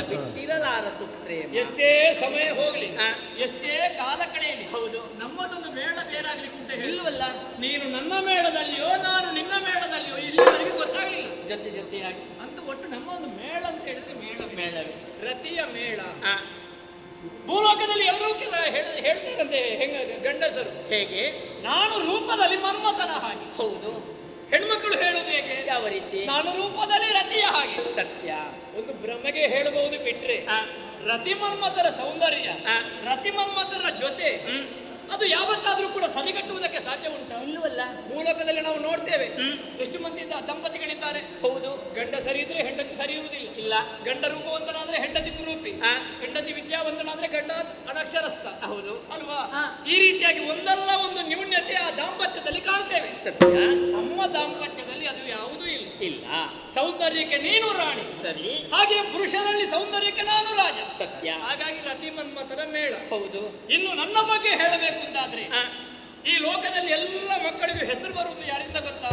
ಬಿಟ್ಟಿರಲಾರ ಸುಪ್ರೇಮ. ಎಷ್ಟೇ ಸಮಯ ಹೋಗ್ಲಿ, ಎಷ್ಟೇ ಕಾಲ ಕಳೆಯಲಿ, ಹೌದು, ನಮ್ಮದೊಂದು ಮೇಳ ಬೇರಾಗ್ಲಿಕ್ಕೆ ಉಂಟು ಹೇಳುವಲ್ಲ. ನೀನು ನನ್ನ ಮೇಳದಲ್ಲಿಯೋ ನಾನು ನಿನ್ನ ಮೇಳದಲ್ಲಿಯೋ ಇಲ್ಲಿವರೆಗೆ ಗೊತ್ತಾಗಲಿಲ್ಲ. ಜೊತೆ ಜೊತೆಯಾಗಿ ಅಂತ ಒಟ್ಟು ನಮ್ಮ ಒಂದು ಮೇಳ ಅಂತ ಹೇಳಿದ್ರೆ ಮೇಳವೇ ರತಿಯ ಮೇಳ. ಭೂಲೋಕದಲ್ಲಿ ಎಲ್ಲರೂ ಹೇಳ್ತಾರಂತೆ ಗಂಡಸರು. ಹೇಗೆ? ನಾನು ರೂಪದಲ್ಲಿ ಮನ್ಮಥನ ಹಾಗೆ. ಹೌದು, ಹೆಣ್ಮಕ್ಕಳು ಹೇಳುವುದು ಹೇಗೆ? ಯಾವ ರೀತಿ? ನಾನು ರೂಪದಲ್ಲಿ ರತಿಯ ಹಾಗೆ. ಸತ್ಯ. ಒಂದು ಭ್ರಮೆಗೆ ಹೇಳಬಹುದು ಬಿಟ್ರೆ ರತಿ ಮನ್ಮಥರ ಸೌಂದರ್ಯ, ರತಿ ಮನ್ಮಥರ ಜೊತೆ ಅದು ಯಾವತ್ತಾದ್ರೂ ಕೂಡ ಸರಿಗಟ್ಟುವುದಕ್ಕೆ ಸಾಧ್ಯ ಉಂಟಾ? ಇಲ್ಲವಲ್ಲ. ಭೂಲೋಕದಲ್ಲಿ ನಾವು ನೋಡ್ತೇವೆ ಎಷ್ಟು ಮಂದಿ ದಂಪತಿಗಳಿದ್ದಾರೆ. ಹೌದು, ಗಂಡ ಸರಿ ಇದ್ರೆ ಹೆಂಡತಿ ಸರಿ ಇರುವುದಿಲ್ಲ. ಇಲ್ಲ, ಗಂಡ ರೂಪವಂತನಾದ್ರೆ ಹೆಂಡತಿ ಕುರೂಪಿ, ಹೆಂಡತಿ ವಿದ್ಯಾವಂತನಾದ್ರೆ ಗಂಡ ಅನಕ್ಷರಸ್ಥ. ಹೌದು ಅಲ್ವಾ? ಈ ರೀತಿಯಾಗಿ ಒಂದಲ್ಲ ಒಂದು ನ್ಯೂನ್ಯತೆ ಆ ದಾಂಪತ್ಯದಲ್ಲಿ ಕಾಣ್ತೇವೆ. ಸತ್ಯ. ನಮ್ಮ ದಾಂಪತ್ಯದಲ್ಲಿ ಅದು ಯಾವುದೂ ಇಲ್ಲ. ಇಲ್ಲ. ಸೌಂದರ್ಯಕ್ಕೆ ನೀನು ರಾಣಿ, ಸರಿ, ಹಾಗೆ ಪುರುಷರಲ್ಲಿ ಸೌಂದರ್ಯಕ್ಕೆ ನಾನು ರಾಜ. ಸತ್ಯ. ಹಾಗಾಗಿ ರತಿ ಮನ್ಮಥರ ಮೇಳ. ಹೌದು. ಇನ್ನು ನನ್ನ ಬಗ್ಗೆ ಹೇಳಬೇಕು ಅಂತಾದ್ರೆ ಈ ಲೋಕದಲ್ಲಿ ಎಲ್ಲ ಮಕ್ಕಳಿಗೂ ಹೆಸರು ಬರುವುದು ಯಾರಿಂದ ಗೊತ್ತಾ?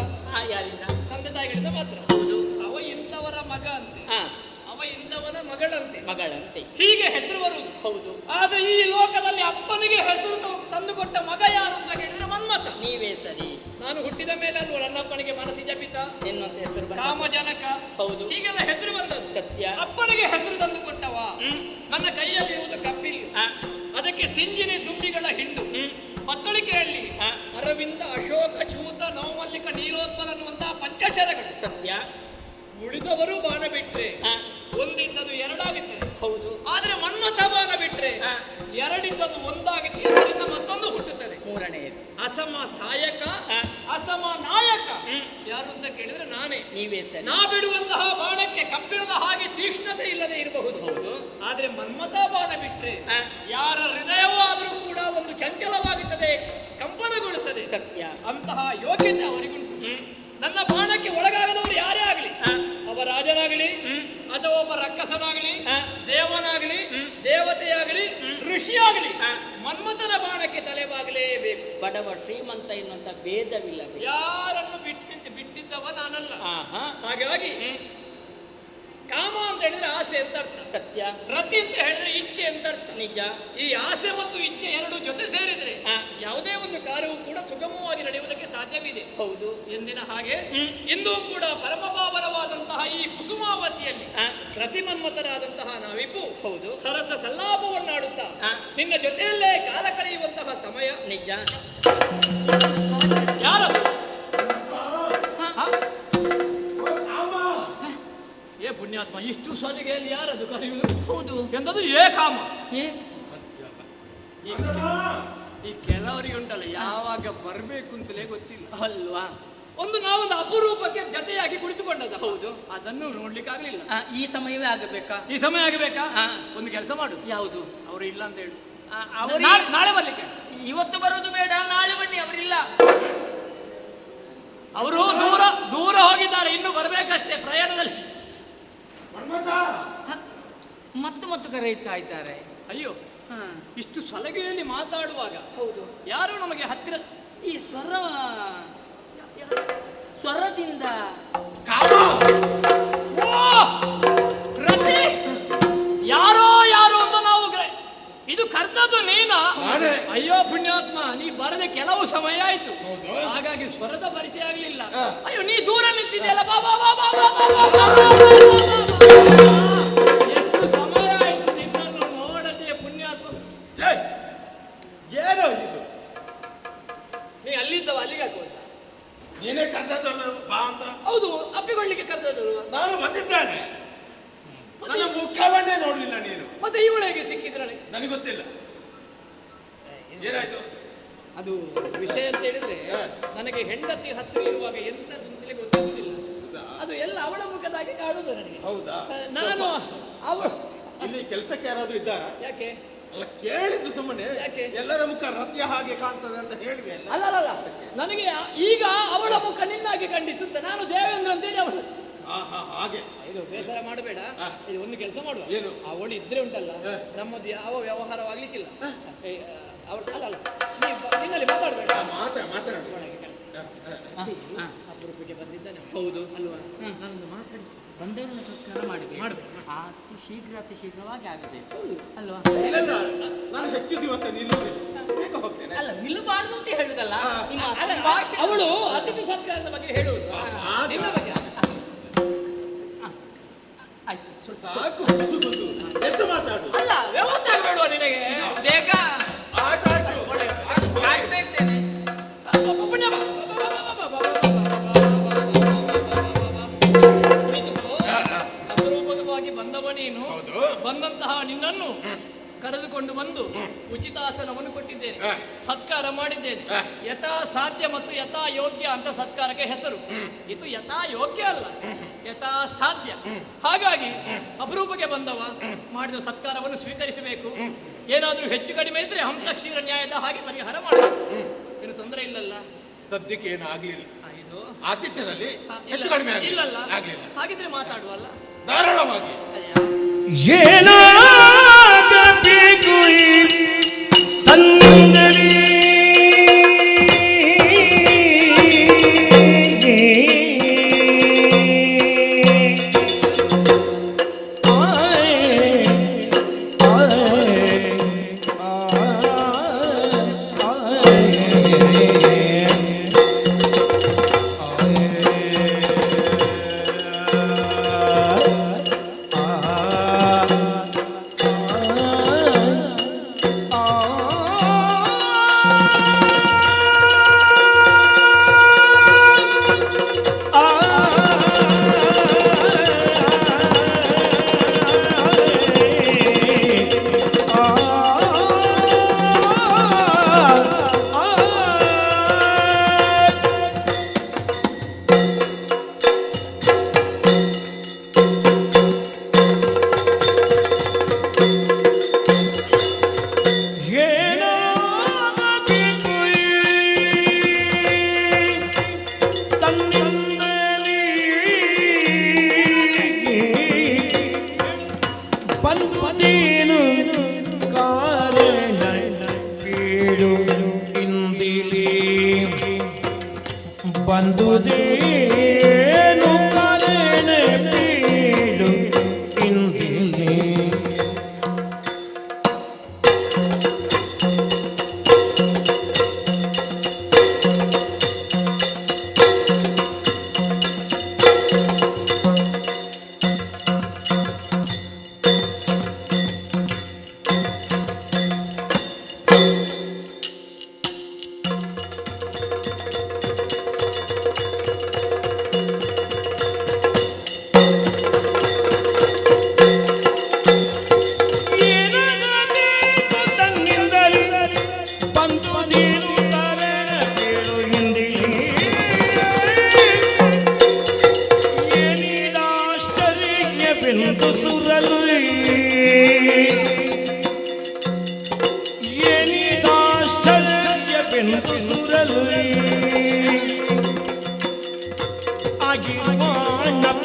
ಯಾರಿಂದ? ತಂದೆ ತಾಯಿಗಳಿಂದ ಮಾತ್ರ. ಹೌದು. ಅವ ಇಂಥವರ ಮಗ ಅಂತೆ, ಅವ ಇಂಥವನ ಮಗಳಂತೆ, ಹೀಗೆ ಹೆಸರು ಬರುವುದು. ಹೌದು. ಆದ್ರೆ ಈ ಲೋಕದಲ್ಲಿ ಅಪ್ಪನಿಗೆ ಹೆಸರು ತಂದುಕೊಟ್ಟ ಮಗ ಯಾರು ಅಂತ ಕೇಳಿದ್ರೆ ಮನ್ಮಥ. ನೀವೇ ಸರಿ. ನಾನು ಹುಟ್ಟಿದ ಮೇಲೆ ಅಲ್ವ ನನ್ನಪ್ಪನಿಗೆ ಮನಸ್ಸಿಜ ಪಿತ ಎನ್ನುವಂತ ಹೆಸರು, ಕಾಮಜನಕ. ಹೌದು, ಹೀಗೆಲ್ಲ ಹೆಸರು ಬಂದದ್ದು. ಸತ್ಯ. ಅಪ್ಪನಿಗೆ ಹೆಸರು ತಂದು ಕೊಟ್ಟವ ನನ್ನ ಕೈಯಲ್ಲಿರುವುದು ಕಪ್ಪಿಲ್ಲು, ಅದಕ್ಕೆ ಸಿಂಜಿನಿ ದುಂಬಿಗಳ ಹಿಂಡು, ಬತ್ತಳಿಕೆಯಲ್ಲಿ ಅರವಿಂದ ಅಶೋಕ ಚೂತ ನವಮಲ್ಲಿಕ ನೀಲೋತ್ಪಲ ಅನ್ನುವಂತಹ ಪಂಚಶರಗಳು. ಸತ್ಯ. ಉಳಿದವರು ಬಾಣ ಬಿಟ್ರೆ ಒಂದಿದ್ದದು ಎರಡಾಗುತ್ತದೆ. ಹೌದು. ಆದ್ರೆ ಮನ್ಮಥ ಬಾಣ ಬಿಟ್ರೆ ಎರಡಿದ್ದದು ಒಂದಾಗುತ್ತೆ, ಎರಡರಿಂದ ಮತ್ತೊಂದು ಹುಟ್ಟುತ್ತದೆ. ಮೂರನೆಯದು ಅಸಮ ಸಾಯಕ, ಅಸಮ ನಾಯಕ. ಯಾರು ಅಂತ ಕೇಳಿದ್ರೆ ನಾನೇ. ನೀವೇ ಸರಿ. ನಾ ಬಿಡುವಂತಹ ಬಾಣಕ್ಕೆ ಕಬ್ಬಿಣದ ಹಾಗೆ ತೀಕ್ಷ್ಣತೆ ಇಲ್ಲದೆ ಇರಬಹುದು. ಹೌದು. ಆದ್ರೆ ಮನ್ಮಥ ಬಾಣ ಬಿಟ್ರೆ ಯಾರ ಹೃದಯವೂ ಆದರೂ ಕೂಡ ಒಂದು ಚಂಚಲವಾಗುತ್ತದೆ, ಕಂಪನಗೊಳ್ಳುತ್ತದೆ. ಸತ್ಯ. ಅಂತಹ ಯೋಗ್ಯತೆ ಅವರಿಗುಂಟು. ನನ್ನ ಬಾಣಕ್ಕೆ ಒಳಗಾಗದವರು ಯಾರೇ ಆಗಲಿ, ಒಬ್ಬ ರಾಜನಾಗಲಿ ಅಥವಾ ಒಬ್ಬ ರಕ್ಕಸನಾಗಲಿ, ದೇವನಾಗಲಿ, ದೇವತೆಯಾಗಲಿ, ಋಷಿಯಾಗಲಿ, ಮನ್ಮಥನ ಬಾಣಕ್ಕೆ ತಲೆಬಾಗಲೇಬೇಕು. ಬಡವ ಶ್ರೀಮಂತ ಎನ್ನುವಂತ ಭೇದವಿಲ್ಲ. ಯಾರನ್ನು ಬಿಟ್ಟಿದ್ದವ ನಾನಲ್ಲ. ಹಾಗಾಗಿ ಕಾಮ ಅಂತ ಹೇಳಿದ್ರೆ ಆಸೆ ಅಂತ ಅರ್ಥ. ಸತ್ಯ. ರತಿ ಅಂತ ಹೇಳಿದ್ರೆ ಇಚ್ಛೆ ಅಂತ ಅರ್ಥ. ನಿಜ. ಈ ಆಸೆ ಮತ್ತು ಇಚ್ಛೆ ಎರಡು ಜೊತೆ ಸೇರಿದ್ರೆ ಯಾವುದೇ ಒಂದು ಕಾರ್ಯವೂ ಕೂಡ ಸುಗಮವಾಗಿ ನಡೆಯುವುದಕ್ಕೆ ಸಾಧ್ಯವಿದೆ. ಹೌದು. ಎಂದಿನ ಹಾಗೆ ಇಂದೂ ಕೂಡ ಪರಮಪಾವನವಾದಂತಹ ಈ ಕುಸುಮಾವತಿಯಲ್ಲಿ ರತಿ ಮನ್ಮಥರಾದಂತಹ ನಾವಿಬ್ಬರು ಹೌದು ಸರಸ ಸಲ್ಲಾಪವನ್ನಾಡುತ್ತಾ ನಿನ್ನ ಜೊತೆಯಲ್ಲೇ ಕಾಲ ಕಳೆಯುವಂತಹ ಸಮಯ. ನಿಜ. ಯಾರದು? ಏ ಪುಣ್ಯಾತ್ಮ, ಇಷ್ಟು ಸಲಿಗೆಯಲ್ಲಿ ಯಾರದು ಕರೆಯುವುದು? ಹೌದು. ಎಂತದು ಏಕಾಮ. ಈ ಕೆಲವರಿಗೆ ಉಂಟಲ್ಲ, ಯಾವಾಗ ಬರ್ಬೇಕು ಅಂತಲೇ ಗೊತ್ತಿಲ್ಲ ಅಲ್ವಾ? ನಾವೊಂದು ಅಪರೂಪಕ್ಕೆ ಜೊತೆಯಾಗಿ ಕುಳಿತುಕೊಂಡದ್ದು. ಹೌದು. ಅದನ್ನು ನೋಡ್ಲಿಕ್ಕೆ ಆಗ್ಲಿಲ್ಲ. ಈ ಸಮಯವೇ ಆಗಬೇಕಾ? ಈ ಸಮಯ ಆಗಬೇಕಾ? ಒಂದು ಕೆಲಸ ಮಾಡು. ಯಾವುದು? ಅವರು ಇಲ್ಲ ಅಂತ ಹೇಳು. ನಾಳೆ ಬರ್ಲಿಕ್ಕೆ. ಇವತ್ತು ಬರೋದು ಬೇಡ, ನಾಳೆ ಬನ್ನಿ. ಅವರಿಲ್ಲ, ಅವರು ದೂರ ಹೋಗಿದ್ದಾರೆ, ಇನ್ನು ಬರ್ಬೇಕಷ್ಟೇ ಪ್ರಯಾಣದಲ್ಲಿ. ಮತ್ತು ಕರೆಯುತ್ತಾ ಇದ್ದಾರೆ. ಅಯ್ಯೋ, ಹಾ, ಇಷ್ಟು ಸಲಗೆಯಲ್ಲಿ ಮಾತಾಡುವಾಗ ಹೌದು. ಯಾರು ನಮಗೆ ಹತ್ತಿರ ಈ ಸ್ವರದಿಂದ ಓ ರತಿ, ಯಾರೋ ಯಾರು ಅಂತ ನಾವು ಇದು ಕರ್ತದ್ದು ನೀನಾ? ನಾನೇ. ಅಯ್ಯೋ ಪುಣ್ಯಾತ್ಮ, ನೀ ಬರದೆ ಕೆಲವು ಸಮಯ ಆಯ್ತು, ಹೌದು. ಹಾಗಾಗಿ ಸ್ವರದ ಪರಿಚಯ ಆಗ್ಲಿಲ್ಲ. ಹಾ. ಅಯ್ಯೋ, ನೀ ದೂರ ನಿಂತಿದ್ಯಲ್ಲ, ಬಾ ಬಾ ಬಾ ಬಾ ಬಾ ಬಾ ಬಾ ಬಾ. ಎಷ್ಟು ಸಮಯ ಆಯ್ತು ನಿನ್ನನ್ನು ನೋಡದೆ ಪುಣ್ಯಾತ್ಮ. ಏಯ್! ಏನೋ ಇದು? ನೀ ಅಲ್ಲಿದ್ದವ ಅಲ್ಲಿಗೆ ಹಾಕುವ. ನೀನೇ ಕರ್ತದಲ್ಲ ಬಾ ಅಂತ. ಹೌದು, ಅಪ್ಪಿಕೊಳ್ಳಿಕ್ಕೆ ಕರೆದದ್ದು. ನಾನು ಬಂದಿದ್ದೇನೆ. ನನ್ನ ಮುಖವನ್ನೇ ನೋಡ್ಲಿಲ್ಲ ನೀನು. ಮತ್ತೆ ಇವಳು ಹೇಗೆ ಸಿಕ್ಕಿದ್ರಳೆ? ನನಗೆ ಗೊತ್ತಿಲ್ಲ. ಏನಾಯ್ತು? ಅದು ವಿಷಯ ಅಂತ ಹೇಳಿದ್ರೆ, ನನಗೆ ಹೆಂಡತಿ ಹತ್ತಿರ ಇರುವಾಗ ಎಂತ ಅಂತಲೇ ಗೊತ್ತಾಗುದಿಲ್ಲ. ಅದು ಎಲ್ಲ ಅವಳ ಮುಖದಾಗಿ ಕಾಣುದು ನನಗೆ. ಹೌದಾ? ನಾನು ಅವಳು ಇಲ್ಲಿ ಕೆಲಸಕ್ಕೆ ಯಾರಾದ್ರೂ ಇದ್ದಾರಾ? ಯಾಕೆ ಅಲ್ಲ, ಕೇಳಿದ್ದು ಸುಮ್ಮನೆ. ಯಾಕೆ? ಎಲ್ಲರ ಮುಖ ರತಿಯ ಹಾಗೆ ಕಾಣ್ತದೆ ಅಂತ ಹೇಳಿದೆ ಅಲ್ಲ. ಅಲ್ಲ, ನನಗೆ ಈಗ ಅವಳ ಮುಖ ನಿನ್ನಾಗಿ ಕಂಡಿತು ಅಂತ. ನಾನು ದೇವೇಂದ್ರ ಅಂತೇಳಿ ಅವಳು. ಹಾಗೆ. ಇದು ಬೇಸರ ಮಾಡಬೇಡ. ಇದು ಒಂದು ಕೆಲಸ ಮಾಡುವ. ಏನು? ಅವಳು ಇದ್ರೆ ಉಂಟಲ್ಲ, ನಮ್ಮದು ಯಾವ ವ್ಯವಹಾರವಾಗ್ಲಿಕ್ಕಿಲ್ಲ. ಅವಳು ಅಲ್ಲ, ನಿನ್ನಲ್ಲಿ ಮಾತಾಡಬೇಡ. ಮಾತಾಡು. ಅಪರೂಪಕ್ಕೆ ಬಂದಿದ್ದಾನೆ. ಹೌದು ಅಲ್ವಾ? ನಾನೊಂದು ಮಾತಾಡಿಸಿ ಬಂದವರನ್ನ ಸತ್ಕಾರ ಮಾಡಬೇಕು. ಅತಿ ಶೀಘ್ರವಾಗಿ ಆಗಬೇಕು ಅಲ್ವಾ? ಇಲ್ಲಲ್ಲ, ನಾನು ಹೆಚ್ಚು ದಿವಸ ನಿಲ್ಲುವುದಿಲ್ಲ, ಬೇಗ ಹೋಗ್ತೇನೆ. ಅಲ್ಲ, ನಿಲ್ಲಬಾರ್ದು ಅಂತ ಹೇಳುದಲ್ಲ. ನಿಮ್ಮ ಅಲ್ಲ, ಭಾಷೆ ಅವಳು ಅತಿಥಿ ಸತ್ಕಾರದ ಬಗ್ಗೆ ಹೇಳುವುದು. ನಿನ್ನ ಬಗ್ಗೆ ಆಯ್ತು. ಸಾಕು, ಬಸು. ಎಷ್ಟು ಮಾತಾಡು? ಅಲ್ಲ, ವ್ಯವಸ್ಥೆ ಆಗಬೇಡುವ ನಿನಗೆ? ಬೇಗ ಆಯ್ತಾಯ್ತು. ಕಾಯ್ತಾ ಇರ್ತೇನೆ. ಪುಣ್ಯ ಬಾ. ಅಪರೂಪಕವಾಗಿ ಬಂದವ ನೀನು. ಬಂದಂತಹ ನಿನ್ನನ್ನು ಕರೆದುಕೊಂಡು ಬಂದು ಉಚಿತಾಸನವನ್ನು ಕೊಟ್ಟಿದ್ದೇನೆ, ಸತ್ಕಾರ ಮಾಡಿದ್ದೇನೆ. ಯಥಾ ಸಾಧ್ಯ ಮತ್ತು ಯಥಾ ಯೋಗ್ಯ ಅಂತ ಸತ್ಕಾರಕ್ಕೆ ಹೆಸರು. ಇದು ಯಥಾ ಯೋಗ್ಯ ಅಲ್ಲ, ಯಥಾ ಸಾಧ್ಯ. ಹಾಗಾಗಿ ಅಪರೂಪಕ್ಕೆ ಬಂದವ ಮಾಡಿದ ಸತ್ಕಾರವನ್ನು ಸ್ವೀಕರಿಸಬೇಕು. ಏನಾದ್ರೂ ಹೆಚ್ಚು ಕಡಿಮೆ ಇದ್ರೆ ಹಂಸ ಕ್ಷೀರ ನ್ಯಾಯದ ಹಾಗೆ ಪರಿಹಾರ ಮಾಡಬೇಕು. ಏನು ತೊಂದರೆ ಇಲ್ಲಲ್ಲ? ಸದ್ಯಕ್ಕೆ ಏನು ಆಗ್ಲಿಲ್ಲ. ಇದು ಆತಿಥ್ಯದಲ್ಲಿ ಹೆಚ್ಚು ಕಡಿಮೆ ಇಲ್ಲಲ್ಲ? ಆಗ್ಲಿಲ್ಲ. ಹಾಗಿದ್ರೆ ಮಾತಾಡುವಲ್ಲ. ಧಾರಾಳವಾಗಿ. ಏನಾಗಬೇಕು ತನ್ನಿಂದಲೇ ಬಂದುದೇನು ಕಾರಣ ಕೇಳು ಇಂದಿಲಿ, ಬಂದುದೇನು ಕಾರಣ ಕೇಳು ಇಂದಿಲಿ.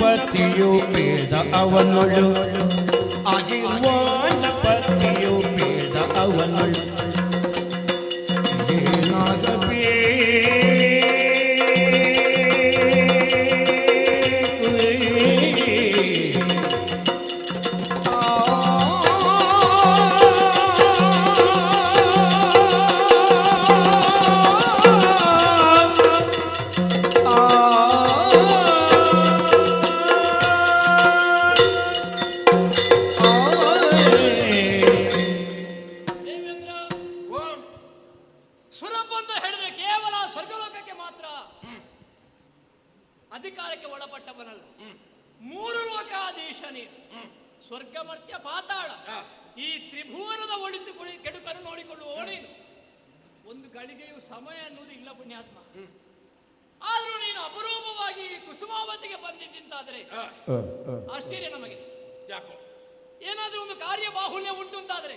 ಪತಿಯು ಬೇದ ಅವನೊಳು ಆಗಿ ಆಗಿರುವಾನ ಪತಿಯು ಬೇಡ ಅವನಳು ದೇವೇಂದ್ರ, ಸುರಪ ಅಂತ ಹೇಳಿದ್ರೆ ಕೇವಲ ಸ್ವರ್ಗಲೋಕಕ್ಕೆ ಮಾತ್ರ ಅಧಿಕಾರಕ್ಕೆ ಒಳಪಟ್ಟವನಲ್ಲ. ಮೂರು ಲೋಕಾಧೀಶ ನೀನು. ಸ್ವರ್ಗ ಮರ್ತ್ಯ ಪಾತಾಳ ಈ ತ್ರಿಭುವನದ ಒಳಿತು ಕೆಡುಕನ್ನು ನೋಡಿಕೊಳ್ಳುವ ನೀನು. ಒಂದು ಗಳಿಗೆಯೂ ಸಮಯ ಅನ್ನುವುದು ಇಲ್ಲ ಪುಣ್ಯಾತ್ಮ. ಆದ್ರೂ ನೀನು ಅಪರೂಪವಾಗಿ ಕುಸುಮಾವತಿಗೆ ಬಂದಿದ್ದಾದ್ರೆ ಆಶ್ಚರ್ಯ ನಮಗೆ. ಯಾಕೋ ಏನಾದ್ರೂ ಒಂದು ಕಾರ್ಯ ಬಾಹುಳ್ಯ ಉಂಟು ಅಂತಾದ್ರೆ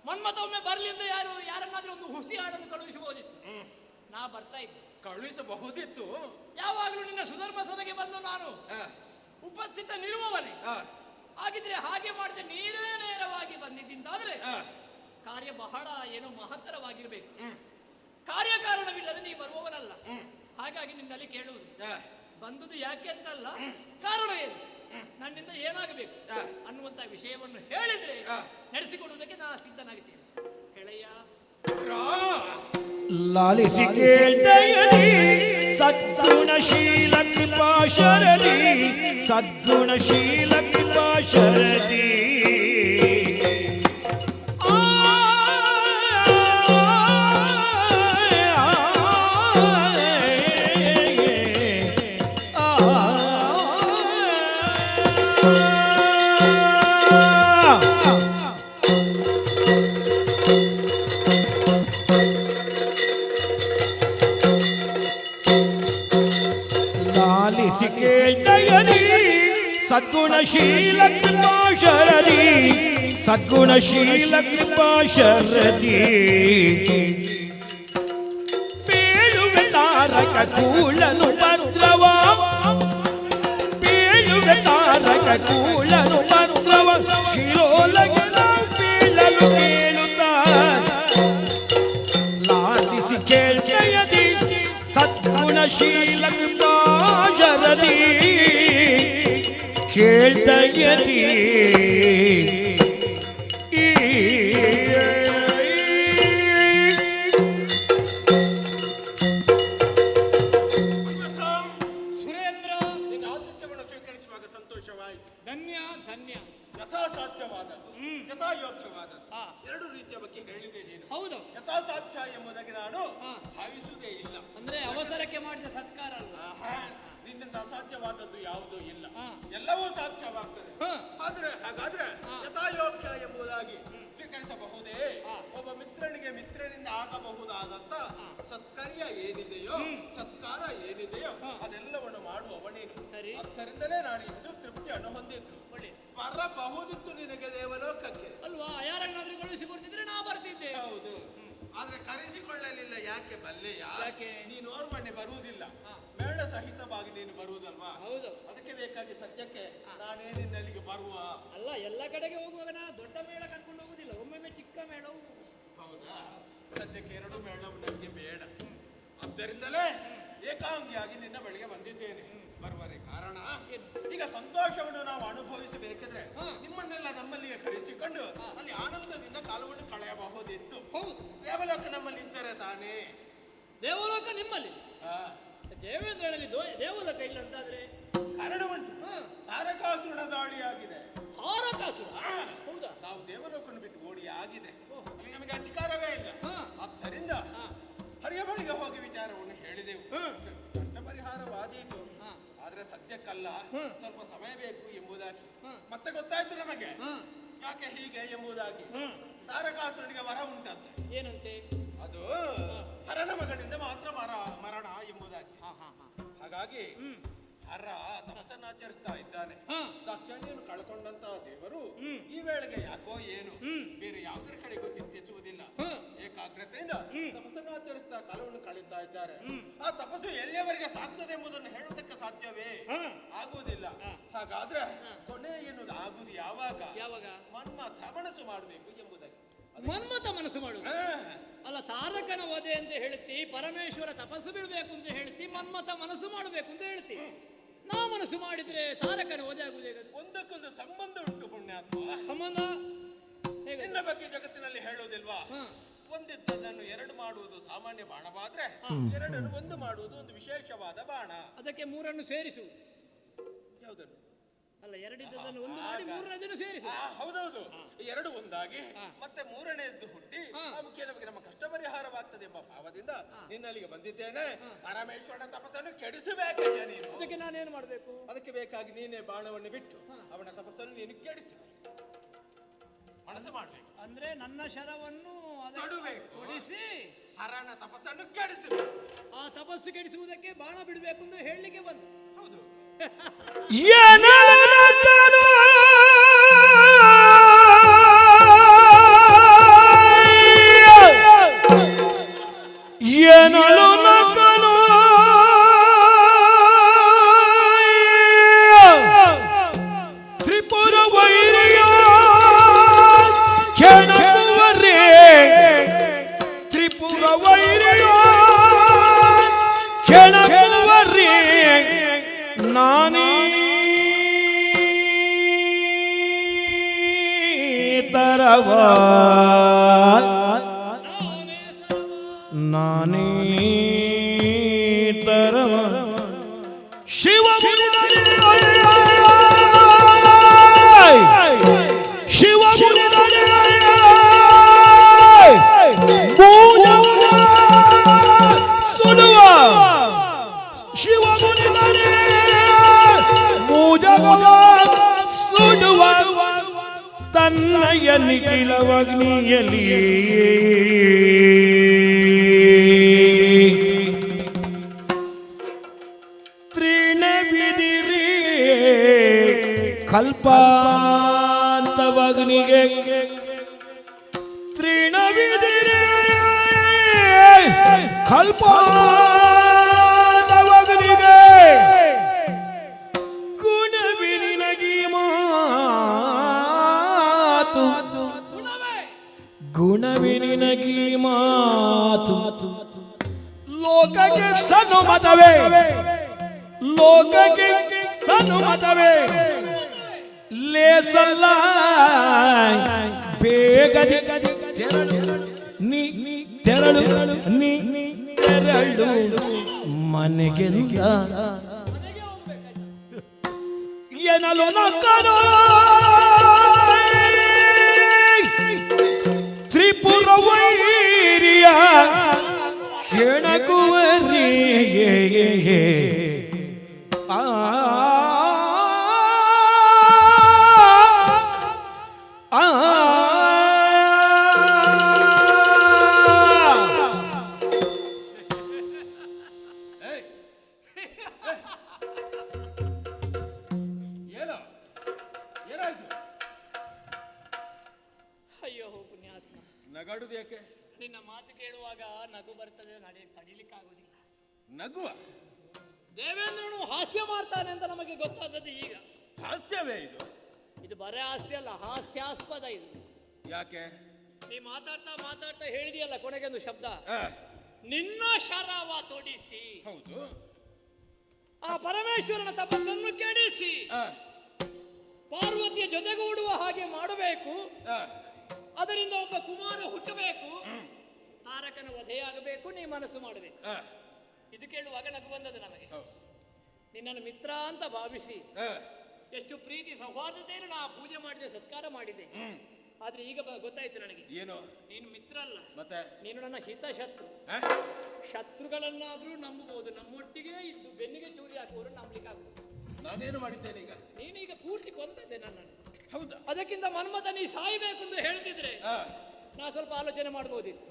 ಮನ್ಮತ ಒಮ್ಮೆ ಬರ್ಲಿ ಅಂತ ಯಾರನ್ನಾದ್ರೂ ಒಂದು ಹುಸಿ ಹಾಡನ್ನು ಕಳುಹಿಸಬಹುದಿತ್ತು. ನಾ ಬರ್ತಾ ಇದ್ದೆ. ಕಳುಹಿಸಬಹುದಿತ್ತು. ಯಾವಾಗಲೂ ನಿನ್ನ ಸುಧರ್ಮ ಸಭೆಗೆ ಬಂದು ನಾನು ಉಪಸ್ಥಿತನಿರುವವನೇ. ಹಾಗಿದ್ರೆ ಹಾಗೆ ಮಾಡಿದ್ರೆ ನೀರೇ ನೇರವಾಗಿ ಬಂದಿದ್ದಾದ್ರೆ ಕಾರ್ಯ ಬಹಳ ಏನೋ ಮಹತ್ತರವಾಗಿರ್ಬೇಕು. ಕಾರ್ಯಕಾರಣವಿಲ್ಲದೆ ನೀ ಬರುವವನಲ್ಲ. ಹಾಗಾಗಿ ನಿನ್ನಲ್ಲಿ ಕೇಳುವುದು, ಬಂದುದು ಯಾಕೆ ಅಂತಲ್ಲ, ಕಾರಣ ಏನು, ನನ್ನಿಂದ ಏನಾಗಬೇಕು ಅನ್ನುವಂತ ವಿಷಯವನ್ನು ಹೇಳಿದ್ರೆ ನಡೆಸಿಕೊಡುವುದಕ್ಕೆ ನಾ ಸಿದ್ಧನಾಗಿದ್ದೇನೆ. ಹೇಳಯ್ಯ. ಲಾಲಿಸಿ ಕೇಳ್ದಯದಿ ಸದ್ಗುಣಶೀಲ ಕೃಪಾಶರದಿ, ಸದ್ಗುಣಶೀಲ ಕೃಪಾಶರದಿ. ಲಾಲಿಸಿ ಕೇಳ್ದಯದಿ ಸದ್ಗುಣಶೀಲ ಕೃಪಾಶರದಿ, ಸದ್ಗುಣಶೀಲ ಕೃಪಾಶರದಿ. ಬೇಳುವೆ ತಾರಕ ಕೂಳನು ಮಂತ್ರವ, ಬೇಳುವೆ ತಾರಕ ಕೂಳನು ಮಂತ್ರವ, ಶಿಲೋಲಗೆ ನಾವು ಬೀಳಲು ಬೀಳುತ್ತಾ. ಲಾಲಿಸಿ ಕೇಳ್ದಯದಿ ಸದ್ಗುಣಶೀಲ ಕೃಪಾಶರದಿ, ಕೇಳ್ದಯದಿ ಸುರೇಂದ್ರ, ನಿನ್ನ ಆತಿಥ್ಯವನ್ನು ಸ್ವೀಕರಿಸುವಾಗ ಸಂತೋಷವಾಯಿತು. ಧನ್ಯ ಧನ್ಯ. ಯಥಾಸಾಧ್ಯವಾದದ್ದು ಯಥಾಯೋಗ್ಯವಾದದ್ದು ಎರಡು ರೀತಿಯ ಬಗ್ಗೆ ಹೇಳಿದೆ ನೀನು. ಹೌದು, ಯಥಾಸಾಧ್ಯ ಎಂಬುದಾಗಿ ನಾನು ಹಾ. ಭಾವಿಸುವುದೇ ಇಲ್ಲ. ಅಂದ್ರೆ ಅವಸರಕ್ಕೆ ಮಾಡಿದ ಸತ್ಕಾರ ಅಲ್ಲ. ನಿನ್ನಿಂದ ಅಸಾಧ್ಯವಾದದ್ದು ಯಾವುದೂ ಇಲ್ಲ. ಹಾ. ಎಲ್ಲವೂ ಸಾಧ್ಯವಾಗ್ತದೆ. ಹಾ. ಆದ್ರೆ ಹಾಗಾದ್ರೆ ಹಾ. ಯಥಾಯೋಗ್ಯ ಎಂಬುದಾಗಿ ಸ್ವೀಕರಿಸಬಹುದೇ? ಹಾ. ಒಬ್ಬ ಮಿತ್ರನಿಂದ ಆಗಬಹುದಾದಂತ ಸತ್ಕಾರ್ಯ ಏನಿದೆಯೋ, ಸತ್ಕಾರ ಏನಿದೆಯೋ ಅದೆಲ್ಲವನ್ನು ಮಾಡುವವ ನೀನು. ಸರಿ. ಅದರಿಂದಲೇ ನಾನು ಇಂದು ತೃಪ್ತಿಯನ್ನು ಹೊಂದಿದ್ದು. ಒಳ್ಳೆ ಬರಬಹುದಿತ್ತು ನಿನಗೆ ದೇವಲೋಕಕ್ಕೆ. ಅಲ್ವಾ, ಯಾರನ್ನಾದ್ರೂ ಕಳುಹಿಸಿ ಕೊಡ್ತಿದ್ರೆ ನಾ ಬರ್ತಿದ್ದೆ. ಹೌದು, ಆದ್ರೆ ಕರೆಸಿಕೊಳ್ಳಲಿಲ್ಲ. ಯಾಕೆ ಬಲ್ಲೆಯ? ಯಾಕೆ? ನೀನು ಓರ್ವನೆ ಬರುವುದಿಲ್ಲ, ಮೇಳ ಸಹಿತವಾಗಿ ನೀನು ಬರುವುದಲ್ವಾ? ಹೌದು. ಅದಕ್ಕೆ ಬೇಕಾಗಿ ಸದ್ಯಕ್ಕೆ ನಾನೇ ನಿನ್ನಲ್ಲಿಗೆ ಬರುವ. ಅಲ್ಲ, ಎಲ್ಲ ಕಡೆಗೆ ಹೋಗುವಾಗ ನಾ ದೊಡ್ಡ ಮೇಳ ಕರ್ಕೊಂಡು ಹೋಗುದಿಲ್ಲ, ಒಮ್ಮೊಮ್ಮೆ ಚಿಕ್ಕ ಮೇಳವು. ಹೌದಾ? ಸದ್ಯಕ್ಕೆ ಎರಡು ಮೇಳವು ನನಗೆ ಬೇಡ. ಆದ್ದರಿಂದಲೇ ಏಕಾಂಗಿಯಾಗಿ ನಿನ್ನ ಬಳಿಗೆ ಬಂದಿದ್ದೇನೆ. ಬರುವರೆ ಕಾರಣ ಈಗ ಸಂತೋಷವನ್ನು ನಾವು ಅನುಭವಿಸಬೇಕಿದ್ರೆ ನಿಮ್ಮನ್ನೆಲ್ಲ ನಮ್ಮಲ್ಲಿಗೆ ಕರೆಸಿಕೊಂಡು ಅಲ್ಲಿ ಆನಂದದಿಂದ ಕಾಲವನ್ನು ಕಳೆಯಬಹುದಿತ್ತು. ದೇವಲೋಕ ನಮ್ಮಲ್ಲಿ ಇದ್ದರೆ ತಾನೇ. ದೇವಲೋಕ ನಿಮ್ಮಲ್ಲಿ, ಆ, ದೇವೇಂದ್ರನಲ್ಲಿ ದೇವಲೋಕ ಇಲ್ಲ ಅಂತಾದ್ರೆ ಕಾರಣ ಉಂಟು. ತಾರಕಾಸುರನ ದಾಳಿಯಾಗಿದೆ. ತಾರಕಾಸುರ? ಹೌದಾ? ನಾವು ದೇವಲೋಕವನ್ನು ಬಿಟ್ಟು ಓಡಿ ಆಗಿದೆ. ಅಲ್ಲಿ ನಮಗೆ ಅಧಿಕಾರವೇ ಇಲ್ಲ. ಆದ್ದರಿಂದ ಹರಿಯ ಬಳಿಗೆ ಹೋಗಿ ವಿಚಾರವನ್ನು ಹೇಳಿದೆವು. ಕಷ್ಟ ಪರಿಹಾರವಾದೀತು. ಆದ್ರೆ ಸದ್ಯಕ್ಕಲ್ಲ, ಸ್ವಲ್ಪ ಸಮಯ ಬೇಕು ಎಂಬುದಾಗಿ. ಮತ್ತೆ ಗೊತ್ತಾಯ್ತು ನಮಗೆ ಯಾಕೆ ಹೀಗೆ ಎಂಬುದಾಗಿ. ತಾರಕಾಸುರನಿಗೆ ವರ ಉಂಟಂತೆ. ಏನಂತೆ? ಅದು ಹರನ ಮಗನಿಂದ ಮಾತ್ರ ಮರಣ ಎಂಬುದಾಗಿ. ಹಾಗಾಗಿ ಹರ ತಪಸ್ಸನ್ನಾಚರಿಸ್ತಾ ಇದ್ದಾನೆ. ದಕ್ಷಿಣೆಯನ್ನು ಕಳ್ಕೊಂಡಂತ ದೇವರು ಈ ವೇಳೆಗೆ ಯಾಕೋ ಏನು ಬೇರೆ ಯಾವುದರ ಕಡೆಗೂ ಚಿಂತಿಸುವುದಿಲ್ಲ, ಏಕಾಗ್ರತೆ ಭಕ್ತಿಯಿಂದ ತಪಸ್ಸನ್ನು ಆಚರಿಸ್ತಾ ಕಾಲವನ್ನು ಕಳೀತಾ ಇದ್ದಾರೆ. ಆ ತಪಸ್ಸು ಎಲ್ಲಿಯವರೆಗೆ ಸಾಧ್ತದೆ ಎಂಬುದನ್ನು ಹೇಳುವುದಕ್ಕೆ ಸಾಧ್ಯವೇ? ಆಗುವುದಿಲ್ಲ. ಹಾಗಾದ್ರೆ ಕೊನೆ ಎನ್ನುವುದು ಆಗುವುದು ಯಾವಾಗ? ಯಾವಾಗ? ಮನ್ಮಥ ಮನಸ್ಸು ಮಾಡಬೇಕು ಎಂಬುದಾಗಿ. ಮನ್ಮಥ ಮನಸ್ಸು ಮಾಡುದು ಅಲ್ಲ. ತಾರಕನ ವಧೆ ಅಂತ ಹೇಳ್ತಿ, ಪರಮೇಶ್ವರ ತಪಸ್ಸು ಬಿಡಬೇಕು ಅಂತ ಹೇಳ್ತಿ, ಮನ್ಮಥ ಮನಸ್ಸು ಮಾಡಬೇಕು ಅಂತ ಹೇಳ್ತಿ. ನಾ ಮನಸ್ಸು ಮಾಡಿದ್ರೆ ತಾರಕನ ವಧೆ ಆಗುವುದು ಹೇಗೆ? ಒಂದಕ್ಕೊಂದು ಸಂಬಂಧ ಉಂಟು ಪುಣ್ಯಾತ್ಮ. ಸಂಬಂಧ ಹೇಗೆ? ನಿನ್ನ ಬಗ್ಗೆ ಜಗತ್ತಿನಲ್ಲಿ ಹೇಳುವುದಿಲ್ವಾ? ಒಂದಿದ್ದನ್ನು ಎರಡು ಮಾಡುವುದು ಸಾಮಾನ್ಯ ಬಾಣವಾದ್ರೆ ಎರಡನ್ನು ಒಂದು ಮಾಡುವುದು ಒಂದು ವಿಶೇಷವಾದ ಬಾಣ. ಅದಕ್ಕೆ ಮೂರನ್ನು ಸೇರಿಸು. ಯಾವುದನ್ನು? ಅಲ್ಲ, ಎರಡಿದ್ದನ್ನು ಒಂದು ಮಾಡಿ ಮೂರನೇದನ್ನು ಸೇರಿಸು. ಹೌದೌದು, ಎರಡು ಒಂದಾಗಿ ಮತ್ತೆ ಮೂರನೆಯದ್ದು ಹುಟ್ಟಿ ಮುಖ್ಯ ನಮಗೆ ನಮ್ಮ ಕಷ್ಟ ಪರಿಹಾರವಾಗ್ತದೆ ಎಂಬ ಭಾವದಿಂದ ನಿನ್ನಲ್ಲಿಗೆ ಬಂದಿದ್ದೇನೆ. ಪರಮೇಶ್ವರನ ತಪಸ್ಸನ್ನು ಕೆಡಿಸಬೇಕಯ್ಯ ನೀನು. ಅದಕ್ಕೆ ನಾನೇನು ಮಾಡಬೇಕು? ಅದಕ್ಕೆ ಬೇಕಾಗಿ ನೀನೇ ಬಾಣವನ್ನು ಬಿಟ್ಟು ಅವನ ತಪಸ್ಸನ್ನು ನೀನು ಕೆಡಿಸಿ ಮನಸ್ಸು ಮಾಡಬೇಕು. ಅಂದ್ರೆ ನನ್ನ ಶರವನ್ನು ತೊಡಬೇಕು, ಕೊಡಿಸಿ ಹರನ ತಪಸ್ಸನ್ನು ಕೆಡಿಸಬೇಕು. ಆ ತಪಸ್ಸು ಕೆಡಿಸುವುದಕ್ಕೆ ಬಾಣ ಬಿಡಬೇಕು ಅಂತ ಹೇಳಲಿಕ್ಕೆ ಬಂದು. ಹೌದು. ಏನಳು ನಕಲು ತ್ರಿಪುರ ವೈರ್ಯ ಕೆಣಕುವರೇ, ತ್ರಿಪುರ ವೈರ್ಯ ಕೆಣಕುವರೇ, ನಾನೇ ತರವ ನಾನೇ ತರವ ಶಿವ ಶಿವ ಸುಡುವ ಶಿವ ಸುಡುವ ತನ್ನಯ ನಿಖಿಲವಗ್ನಿಯಲಿ ತೃಣವಿದಿರಿ ಕಲ್ಪಾಂತವಗ್ನಿಗೆ ತೃಣವಿದಿರಿ ಕಲ್ಪಾಂತವಗ್ನಿಗೆ ಗುಣವಿನಿನಗಿ ಮಾತು ಗುಣವಿನಿನಗಿ ಮಾತು ಲೋಕಕ್ಕೆ ಸನುಮತವೇ ಲೋಕಕ್ಕೆ ಸನುಮತವೇ ಲೇಸಲ್ಲ ಬೇಗದಿ ತೆರಳು ತೆರಳು ಮನೆಗೆಂದ ಎನ್ನಲು ನಕ್ಕನು ತ್ರಿಪುರ ವೈರಿಯ ಕೆಣಕುವರಿಗೆ ಏನೋ ಏನಾಯ್ತು? ಅಯ್ಯೋ ಪುಣ್ಯಾತ್ಮ, ನಗಾಡುದು ಯಾಕೆ? ನಿನ್ನ ಮಾತು ಕೇಳುವಾಗ ನಗು ಬರ್ತದೆ, ತಡಿಲಿಕ್ಕಾಗೋದಿಲ್ಲ. ನಗುವ? ದೇವೇಂದ್ರನು ಹಾಸ್ಯ ಮಾಡ್ತಾನೆ ಅಂತ ನಮಗೆ ಗೊತ್ತಾದದ್ದು ಈಗ. ಹಾಸ್ಯವೇ ಇದು? ಇದು ಬರೇ ಹಾಸ್ಯ ಅಲ್ಲ, ಹಾಸ್ಯಾಸ್ಪದ ಇದು. ಯಾಕೆ? ನೀ ಮಾತಾಡ್ತಾ ಮಾತಾಡ್ತಾ ಹೇಳಿದೆಯಲ್ಲ ಕೊನೆಗೆ ಒಂದು ಶಬ್ದ, ನಿನ್ನ ಶರವ ತೊಡಿಸಿ. ಹೌದು. ಆ ಪರಮೇಶ್ವರನ ತಪಸ್ಸನ್ನು ಕೆಡಿಸಿ ಪಾರ್ವತಿಯ ಜೊತೆಗೂಡುವ ಹಾಗೆ ಮಾಡಬೇಕು. ಅದರಿಂದ ಒಬ್ಬ ಕುಮಾರ ಹುಟ್ಟಬೇಕು, ತಾರಕನ ವಧೆಯಾಗಬೇಕು, ನೀ ಮನಸ್ಸು ಮಾಡಬೇಕು. ಇದು ಕೇಳುವಾಗ ನಗು ಬಂದದ್ದು ನಮಗೆ. ನಿನ್ನನ್ನು ಮಿತ್ರ ಅಂತ ಭಾವಿಸಿ ಎಷ್ಟು ಪ್ರೀತಿ ಸೌಹಾರ್ದತೆಯನ್ನು ನಾ ಪೂಜೆ ಮಾಡಿದೆ, ಸತ್ಕಾರ ಮಾಡಿದೆ. ಆದ್ರೆ ಈಗ ಗೊತ್ತಾಯ್ತು ನನಗೆ, ಏನು? ನೀನು ಮಿತ್ರ ಅಲ್ಲ, ಮತ್ತೆ ನೀನು ನನ್ನ ಹಿತಶತ್ರು. ಶತ್ರುಗಳನ್ನಾದ್ರೂ ನಂಬಬಹುದು, ನಮ್ಮೊಟ್ಟಿಗೆ ಇದ್ದು ಬೆನ್ನಿಗೆ ಚೂರಿ ಹಾಕುವವರು ನಂಬಲಿಕ್ಕೆ ಆಗುದು. ನಾನೇನು ಮಾಡಿದ್ದೇನೆ ಈಗ? ನೀನೀಗ ಪೂರ್ತಿ ಕೊಂದದ್ದೆ ನನ್ನನ್ನು. ಹೌದಾ? ಅದಕ್ಕಿಂತ ಮನ್ಮಥ ನೀ ಸಾಯ್ಬೇಕು ಅಂತ ಹೇಳ್ತಿದ್ರೆ ನಾ ಸ್ವಲ್ಪ ಆಲೋಚನೆ ಮಾಡಬಹುದಿತ್ತು.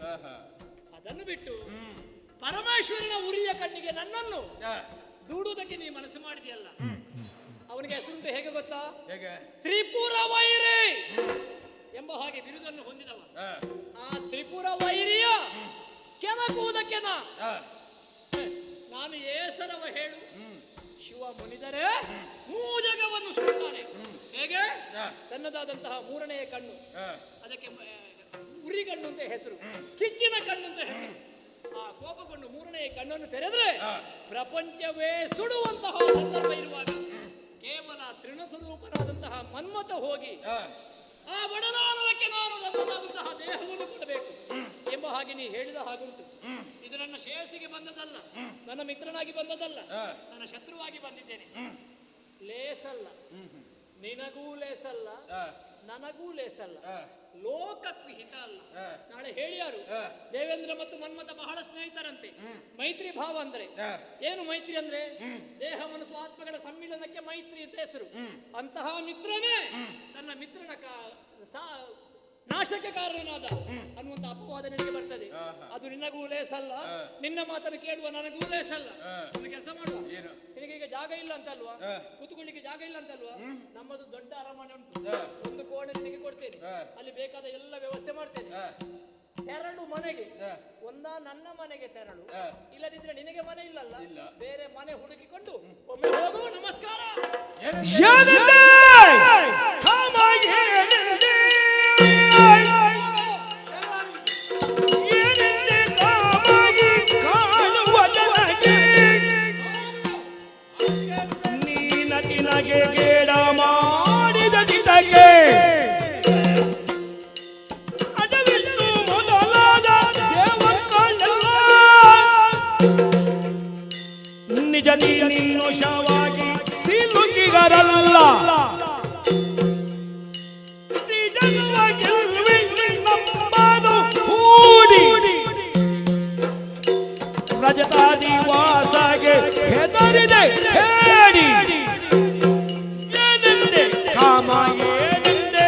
ಅದನ್ನು ಬಿಟ್ಟು ಪರಮೇಶ್ವರನ ಉರಿಯ ಕಣ್ಣಿಗೆ ನನ್ನನ್ನು ದೂಡುವುದಕ್ಕೆ ನೀ ಮನಸ್ಸು ಮಾಡಿದೆಯಲ್ಲ, ಅವನಿಗೆ ಹೆಸರುಂಟು ಹೇಗೆ ಗೊತ್ತಾ? ಹೇಗೆ? ತ್ರಿಪುರ ವೈರಿ ಎಂಬ ಹಾಗೆ ಬಿರುದನ್ನು ಹೊಂದಿದವ. ಆ ತ್ರಿಪುರ ವೈರಿಯ ಕೆಣಕುವುದಕ್ಕೆ ಆ, ನಾನು ಏಸರವ ಹೇಳು ಶಿವ ಮುನಿದರೆ ಮೂಜಗವನ್ನು ಸುಡುತ್ತಾನೆ. ಹೇಗೆ? ಆ, ತನ್ನದಾದಂತಹ ಮೂರನೆಯ ಕಣ್ಣು, ಆ, ಅದಕ್ಕೆ ಉರಿಗಣ್ಣು ಅಂತ ಹೆಸರು, ಕಿಚ್ಚಿನ ಕಣ್ಣು ಅಂತ ಹೆಸರು. ಆ ಕೋಪಗೊಂಡು ಮೂರನೆಯ ಕಣ್ಣನ್ನು ತೆರೆದ್ರೆ ಪ್ರಪಂಚವೇ ಸುಡುವಂತಹ ಸಂದರ್ಭ ಇರುವಾಗ ಕೇವಲ ತೃಣಸ್ವರೂಪನಾದಂತಹ ಮನ್ಮಥ ಹೋಗಿ ಆ, ಆ ಒಡನಾಡಲಕ್ಕೆ ನಾನು ನನ್ನದಾದಂತಹ ದೇಹವನ್ನು ಕೊಡಬೇಕು ಎಂಬ ಹಾಗೆ ನೀ ಹೇಳಿದ ಹಾಗುಂಟು. ಇದು ನನ್ನ ಶ್ರೇಯಸ್ಸಿಗೆ ಬಂದದಲ್ಲ, ನನ್ನ ಮಿತ್ರನಾಗಿ ಬಂದದಲ್ಲ, ನನ್ನ ಶತ್ರುವಾಗಿ ಬಂದಿದ್ದೇನೆ. ಲೇಸಲ್ಲ, ನಿನಗೂ ಲೇಸಲ್ಲ, ನನಗೂ ಲೇಸಲ್ಲ, ಲೋಕಕ್ಕೂ ಹಿತ ಅಲ್ಲ. ನಾಳೆ ಹೇಳಿಯಾರು ದೇವೇಂದ್ರ ಮತ್ತು ಮನ್ಮಥ ಬಹಳ ಸ್ನೇಹಿತರಂತೆ. ಮೈತ್ರಿ ಭಾವ ಅಂದ್ರೆ ಏನು? ಮೈತ್ರಿ ಅಂದ್ರೆ ದೇಹ ಮನಸ್ಸು ಆತ್ಮಗಳ ಸಮ್ಮಿಲನಕ್ಕೆ ಮೈತ್ರಿ ಅಂತ ಹೆಸರು. ಅಂತಹ ಮಿತ್ರನೇ ತನ್ನ ಮಿತ್ರನ ನಾಶಕ್ಕೆ ಕಾರಣನಾದ ಅನ್ನುವಂತ ಅಪವಾದ ನಿನಗೆ ಬರ್ತದೆ. ಅದು ನಿನಗೂ ಲೇಸಲ್ಲ, ನಿನ್ನ ಮಾತನ್ನು ಕೇಳುವ ನನಗೂ ಲೇಸಲ್ಲ. ಒಂದು ಕೆಲಸ ಮಾಡುವ, ನಿನಗೆ ಈಗ ಜಾಗ ಇಲ್ಲ ಅಂತಲ್ವಾ, ಕೂತ್ಕೊಳ್ಳಿಕ್ಕೆ ಜಾಗ ಇಲ್ಲ ಅಂತಲ್ವಾ, ನಮ್ಮದು ದೊಡ್ಡ ಅರಮನೆ ಉಂಟು, ಒಂದು ಕೋಣೆ ನಿನಗೆ ಕೊಡ್ತೇನೆ, ಅಲ್ಲಿ ಬೇಕಾದ ಎಲ್ಲ ವ್ಯವಸ್ಥೆ ಮಾಡ್ತೇನೆ. ತೆರಳು ಮನೆಗೆ, ಒಂದಾ ನನ್ನ ಮನೆಗೆ ತೆರಳು, ಇಲ್ಲದಿದ್ರೆ ನಿನಗೆ ಮನೆ ಇಲ್ಲಲ್ಲ, ಬೇರೆ ಮನೆ ಹುಡುಕಿಕೊಂಡು ಒಮ್ಮೆ ಹೋಗು. ನಮಸ್ಕಾರ. ಏನಂದೆ? ಕಾಮ ಏನಂದೆ? ಏನಂದೆ ಕಾಮಾಗಿ ಕಾಣುವ ನನಗೆ? ನೀನತಿನಗೆ ಗೇಡ ಮಾಡಿದ ದಿನಗೆ ಅದವಿಟ್ಟು ಮೊದಲಾದ ದೇವರುಗಳೆಲ್ಲ ನಿಜ ನೀನು ಶವಾಗಿ ಸಿಲುಕಿಗರಲ್ಲ. ರಜತಾದಿವಾಸಗೆ ಹೆದರಿದೆ ಹೇಳಿ ಏನೆಂದೆ ಕಾಮ ಏನೆಂದೆ?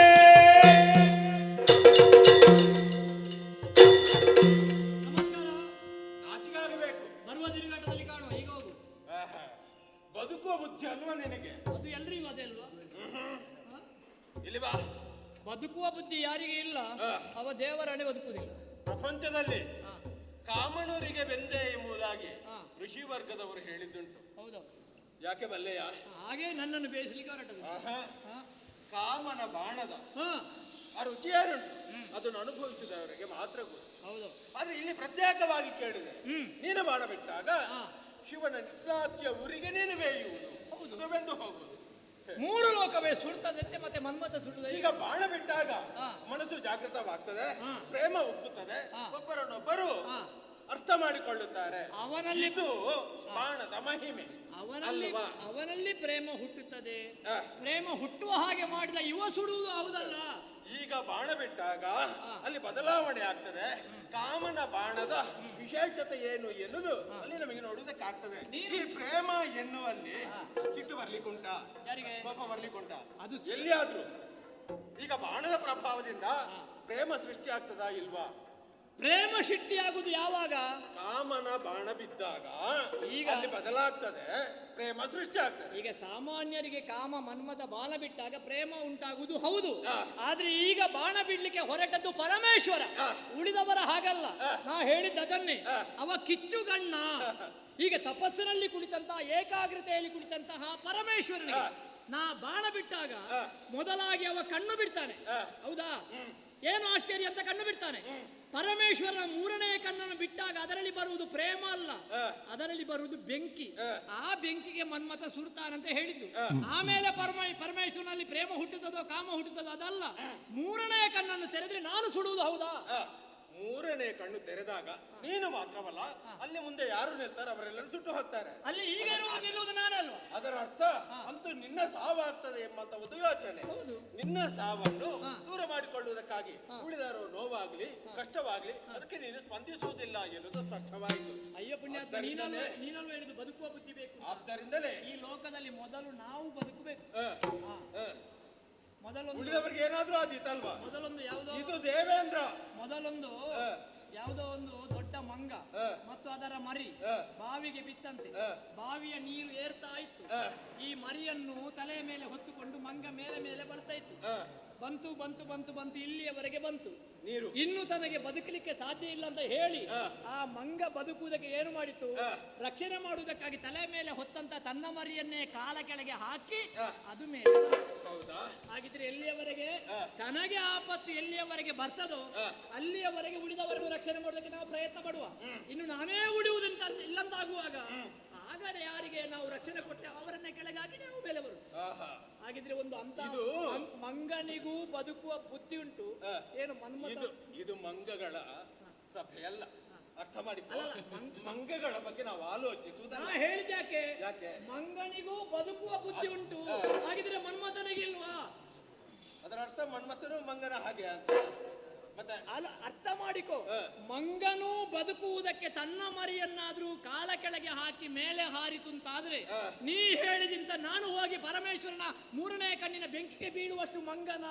ನಾಚಿಕಾಗಬೇಕು. ಬರುವ ತಿರುಗಾಟದಲ್ಲಿ ಕಾಣುವ. ಈಗ ಹೋಗು. ಬದುಕುವ ಬುದ್ಧಿ ಅಲ್ವಾ ನಿನಗೆ? ಅದು ಎಲ್ರಿಗೂ ಅದೇ ಅಲ್ವಾ? ಇಲ್ಲಿ ಬಾ. ಬದುಕುವ ಬುದ್ಧಿ ಯಾರಿಗೆ ಇಲ್ಲ ಅವ ದೇವರನೆ ಬದುಕುವುದಿಲ್ಲ. ಪ್ರಪಂಚದಲ್ಲಿ ಕಾಮಣೂರಿಗೆ ಬೆಂದೆ ಎಂಬುದಾಗಿ ಋಷಿ ವರ್ಗದವರು ಹೇಳಿದ್ದುಂಟು. ಹೌದೌದು. ಯಾಕೆ ಬಲ್ಲೆಯ? ಹಾಗೆ ನನ್ನನ್ನು ಬೇಯಿಸಲಿಕ್ಕೆ ಹೊರಟದು. ಕಾಮನ ಬಾಣದ ಆ ರುಚಿ ಏನುಂಟು ಅದನ್ನು ಅನುಭವಿಸಿದವರಿಗೆ ಮಾತ್ರ ಗೊತ್ತು. ಹೌದು. ಆದ್ರೆ ಇಲ್ಲಿ ಪ್ರತ್ಯೇಕವಾಗಿ ಕೇಳಿದೆ, ನೀನು ಬಾಣ ಬಿಟ್ಟಾಗ ಶಿವನ ನಿತ್ರಾಚ್ಯ ಊರಿಗೆ ನೀನು ಬೇಯುವುದು, ಅದು ಬೆಂದು ಹೋಗುವುದು. ಮೂರು ಲೋಕವೇ ಸುಡ್ತದಂತೆ, ಮತ್ತೆ ಮನ್ಮಥ ಸುಡುದ. ಈಗ ಬಾಣ ಬಿಟ್ಟಾಗ ಮನಸ್ಸು ಜಾಗೃತವಾಗ್ತದೆ, ಪ್ರೇಮ ಉಕ್ಕುತ್ತದೆ, ಒಬ್ಬರನ್ನೊಬ್ಬರು ಅರ್ಥ ಮಾಡಿಕೊಳ್ಳುತ್ತಾರೆ. ಅವನಲ್ಲಿ ಇದು ಬಾಣದ ಮಹಿಮೆ. ಅವನಲ್ಲಿ ಪ್ರೇಮ ಹುಟ್ಟುತ್ತದೆ. ಪ್ರೇಮ ಹುಟ್ಟುವ ಹಾಗೆ ಮಾಡಿದ ಇವ ಸುಡುವುದು ಹೌದಲ್ಲ. ಈಗ ಬಾಣ ಬಿಟ್ಟಾಗ ಅಲ್ಲಿ ಬದಲಾವಣೆ ಆಗ್ತದೆ. ಕಾಮನ ಬಾಣದ ವಿಶೇಷತೆ ಏನು ಎನ್ನುವುದು ಅಲ್ಲಿ ನಮಗೆ ನೋಡುವುದಕ್ಕಾಗ್ತದೆ. ಈ ಪ್ರೇಮ ಎನ್ನುವಲ್ಲಿ ಸಿಟ್ಟು ಬರ್ಲಿಕ್ಕುಂಟ, ಕೋಪ ಬರ್ಲಿಕ್ಕುಂಟ, ಅದು ಎಲ್ಲಿಯಾದ್ರೂ ಈಗ ಬಾಣದ ಪ್ರಭಾವದಿಂದ ಪ್ರೇಮ ಸೃಷ್ಟಿ ಆಗ್ತದಾ ಇಲ್ವಾ? ಪ್ರೇಮ ಸೃಷ್ಟಿಯಾಗುವುದು ಯಾವಾಗ? ಕಾಮನ ಬಾಣ ಬಿದ್ದಾಗ ಈಗ ಅಲ್ಲಿ ಬದಲಾಗ್ತದೆ, ಪ್ರೇಮ ಸೃಷ್ಟಿ ಆಗ್ತದೆ. ಈಗ ಸಾಮಾನ್ಯರಿಗೆ ಕಾಮ ಮನ್ಮಥ ಬಾಣ ಬಿಟ್ಟಾಗ ಪ್ರೇಮ ಉಂಟಾಗುವುದು ಹೌದು. ಆದ್ರೆ ಈಗ ಬಾಣ ಬಿಡ್ಲಿಕ್ಕೆ ಹೊರಟದ್ದು ಪರಮೇಶ್ವರ, ಉಳಿದವರ ಹಾಗಲ್ಲ. ನಾ ಹೇಳಿದ್ದ ಅದನ್ನೇ. ಅವ ಕಿಚ್ಚುಗಣ್ಣ. ಈಗ ತಪಸ್ಸಿನಲ್ಲಿ ಕುಳಿತಂತಹ ಏಕಾಗ್ರತೆಯಲ್ಲಿ ಕುಳಿತಂತಹ ಪರಮೇಶ್ವರನಿಗೆ ನಾ ಬಾಣ ಬಿಟ್ಟಾಗ ಮೊದಲಾಗಿ ಅವ ಕಣ್ಣು ಬಿಡ್ತಾನೆ. ಹೌದಾ? ಏನು ಆಶ್ಚರ್ಯ ಅಂತ ಕಣ್ಣು ಬಿಡ್ತಾನೆ. ಪರಮೇಶ್ವರನ ಮೂರನೆಯ ಕಣ್ಣನ್ನು ಬಿಟ್ಟಾಗ ಅದರಲ್ಲಿ ಬರುವುದು ಪ್ರೇಮ ಅಲ್ಲ, ಅದರಲ್ಲಿ ಬರುವುದು ಬೆಂಕಿ. ಆ ಬೆಂಕಿಗೆ ಮನ್ಮಥ ಸುಡ್ತಾನಂತ ಹೇಳಿದ್ದು. ಆಮೇಲೆ ಪರಮೇಶ್ವರನಲ್ಲಿ ಪ್ರೇಮ ಹುಟ್ಟುತ್ತದೋ ಕಾಮ ಹುಟ್ಟುತ್ತದೋ ಅದಲ್ಲ. ಮೂರನೆಯ ಕಣ್ಣನ್ನು ತೆರೆದ್ರೆ ನಾನು ಸುಡುವುದು ಹೌದಾ? ಮೂರನೇ ಕಣ್ಣು ತೆರೆದಾಗ ನೀನು ಮಾತ್ರವಲ್ಲ, ಅಲ್ಲಿ ಮುಂದೆ ಯಾರು ನಿಲ್ತಾರೆ ಅವರೆಲ್ಲರೂ ಸುಟ್ಟು ಹೋಗ್ತಾರೆ. ಅಲ್ಲಿ ಈಗ ನಿಲ್ಲುವುದು ನಾನಲ್ವಾ? ಅದರ ಅರ್ಥ ಅಂತೂ ನಿನ್ನ ಸಾವಾಗ್ತದೆ ಎಂಬಂತ ಒಂದು ಯೋಚನೆ. ನಿನ್ನ ಸಾವನ್ನು ದೂರ ಮಾಡಿಕೊಳ್ಳುವುದಕ್ಕಾಗಿ ಉಳಿದವರು ನೋವಾಗ್ಲಿ ಕಷ್ಟವಾಗ್ಲಿ ಅದಕ್ಕೆ ನೀನು ಸ್ಪಂದಿಸುವುದಿಲ್ಲ ಎನ್ನುವುದು ಸ್ಪಷ್ಟವಾಯಿತು. ಅಯ್ಯೋ ಪುಣ್ಯಾತ್ಮ, ನೀನಲ್ವ ಹೇಳಿದ್ದು ಬದುಕುವ ಬುದ್ಧಿ ಬೇಕು. ಆದ್ದರಿಂದಲೇ ಈ ಲೋಕದಲ್ಲಿ ಮೊದಲು ನಾವು ಬದುಕಬೇಕು. ಉಳಿದವರಿಗೆ ಏನಾದ್ರೂ ಆದೀತಲ್ವಾ? ಮೊದಲೊಂದು ಯಾವುದೋ ಇದು ದೇವೇಂದ್ರ, ಮೊದಲೊಂದು ಯಾವುದೋ ಒಂದು ದೊಡ್ಡ ಮಂಗ ಮತ್ತು ಅದರ ಮರಿ ಬಾವಿಗೆ ಬಿತ್ತಂತೆ. ಬಾವಿಯ ನೀರು ಏರ್ತಾ ಇತ್ತು. ಈ ಮರಿಯನ್ನು ತಲೆಯ ಮೇಲೆ ಹೊತ್ತುಕೊಂಡು ಮಂಗ ಮೇಲೆ ಮೇಲೆ ಬರ್ತಾ ಇತ್ತು. ಬಂತು ಬಂತು ಬಂತು ಬಂತು ಇಲ್ಲಿಯವರೆಗೆ ಬಂತು. ನೀರು ಇನ್ನು ತನಗೆ ಬದುಕಲಿಕ್ಕೆ ಸಾಧ್ಯ ಇಲ್ಲ ಅಂತ ಹೇಳಿ ಆ ಮಂಗ ಬದುಕುವುದಕ್ಕೆ ಏನು ಮಾಡಿತು, ರಕ್ಷಣೆ ಮಾಡುವುದಕ್ಕಾಗಿ ತಲೆ ಮೇಲೆ ಹೊತ್ತಂತ ತನ್ನ ಮರಿಯನ್ನೇ ಕಾಲ ಕೆಳಗೆ ಹಾಕಿ ಅದು ಮೇಲೆ. ಹೌದಾ? ಹಾಗಿದ್ರೆ ಎಲ್ಲಿಯವರೆಗೆ ತನಗೆ ಆಪತ್ತು ಎಲ್ಲಿಯವರೆಗೆ ಬರ್ತದೋ ಅಲ್ಲಿಯವರೆಗೆ ಉಳಿದವರೆಗೂ ರಕ್ಷಣೆ ಮಾಡೋದಕ್ಕೆ ನಾವು ಪ್ರಯತ್ನ ಪಡುವ. ಇನ್ನು ನಾನೇ ಉಳಿಯುವುದಂತ ಇಲ್ಲಂತಾಗುವಾಗ ಹಾಗಾದ್ರೆ ಯಾರಿಗೆ ನಾವು ರಕ್ಷಣೆ ಕೊಟ್ಟೆ ಅವರನ್ನೇ ಕೆಳಗೆ ಹಾಕಿ ನಾವು ಮೇಲೆ ಬರುದು. ಹಾಗಿದ್ರೆ ಒಂದು ಅಂತ ಮಂಗನಿಗೂ ಬದುಕುವ ಬುದ್ಧಿ ಉಂಟು. ಏನು ಮನ್ಮಥ ಇದು ಮಂಗಗಳ ಸಭೆಯಲ್ಲ, ಅರ್ಥ ಮಾಡಿ. ಮಂಗಗಳ ಬಗ್ಗೆ ನಾವು ಆಲೋಚಿಸುವುದಲ್ಲ. ಹೇಳಿದ್ಯಾಕೆ? ಯಾಕೆ? ಮಂಗನಿಗೂ ಬದುಕುವ ಬುದ್ಧಿ ಉಂಟು, ಹಾಗಿದ್ರೆ ಮನ್ಮಥನಿಗಿಲ್ವಾ? ಅದರ ಅರ್ಥ ಮನ್ಮಥನು ಮಂಗನ ಹಾಗೆ ಅಂತ ಮತ್ತೆ ಅಲ್ಲ, ಅರ್ಥ ಮಾಡಿಕೋ. ಮಂಗನು ಬದುಕುವುದಕ್ಕೆ ತನ್ನ ಮರಿಯನ್ನಾದ್ರೂ ಕಾಲ ಕೆಳಗೆ ಹಾಕಿ ಮೇಲೆ ಹಾರಿತು ಅಂತಾದ್ರೆ ನೀ ಹೇಳಿದಿಂತ ನಾನು ಹೋಗಿ ಪರಮೇಶ್ವರನ 3ನೇ ಕಣ್ಣಿನ ಬೆಂಕಿಗೆ ಬೀಳುವಷ್ಟು ಮಂಗನ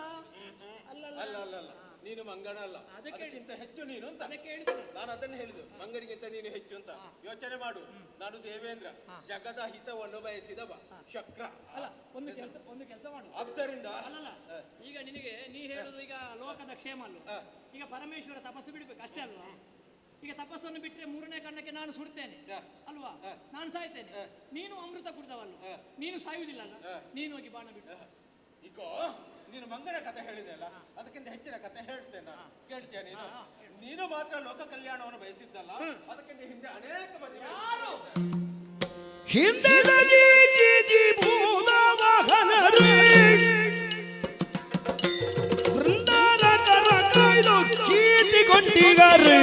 ಅಲ್ಲಲ್ಲ. ಅಲ್ಲ ಅಲ್ಲ ಅಲ್ಲ, ನೀನು ಮಂಗನ ಅಲ್ಲ, ಅದಕ್ಕಿಂತ ಹೆಚ್ಚು ನೀನು ಅಂತ. ಅದಕ್ಕೆ ಹೇಳಿದ್ರು ನಾನು ಅದನ್ನು ಹೇಳಿದ್ದು, ಮಂಗನಿಗಿಂತ ನೀನು ಹೆಚ್ಚು ಅಂತ. ಯೋಚನೆ ಮಾಡು, ನಾನು ದೇವೇಂದ್ರ, ಜಗದ ಹಿತವನ್ನು ಬಯಸಿದವ ಶಕ್ರ. ಅಲ್ಲ, ಒಂದು ಕೆಲಸ ಮಾಡು. ಆದ್ದರಿಂದ ಅಲ್ಲಲ್ಲ, ಈಗ ನಿನಗೆ ನೀ ಹೇಳುದು ಈಗ ಲೋಕದ ಕ್ಷೇಮ ಅಲ್ಲ. ಈಗ ಪರಮೇಶ್ವರ ತಪಸ್ಸು ಬಿಡ್ಬೇಕು ಅಷ್ಟೇ ಅಲ್ವಾ? ಈಗ ತಪಸ್ಸನ್ನು ಬಿಟ್ರೆ 3ನೇ ಕಣ್ಣಕ್ಕೆ ನಾನು ಸುಡ್ತೇನೆ ಅಲ್ವಾ? ನಾನು ಸಾಯ್ತೇನೆ, ನೀನು ಅಮೃತ ಕುಡ್ದವಲ್ಲ, ನೀನು ಸಾಯುವುದಿಲ್ಲಲ್ಲ, ನೀನು ಹೋಗಿ ಬಾಣ ಬಿಟ್ಟು. ಈಗ ನೀನು ಮಂಗನ ಕಥೆ ಹೇಳಿದೆ ಅಲ್ಲ, ಅದಕ್ಕಿಂತ ಹೆಚ್ಚಿನ ಕಥೆ ಹೇಳ್ತೇನೆ ನಾನು. ಕೇಳ್ತೀಯ ನೀನು? ನೀನು ಮಾತ್ರ ಲೋಕ ಕಲ್ಯಾಣವನ್ನು ಬಯಸಿದ್ದಲ್ಲ, ಅದಕ್ಕಿಂತ ಹಿಂದೆ ಅನೇಕ ಮಂದಿ ಹಿಂದಿನಲ್ಲಿ ಭೂತ ವಾಹನರು ವೃಂದಾರಕರ ಕಾಯ್ದು ಕೀರ್ತಿಗೊಂಡಿಗರು,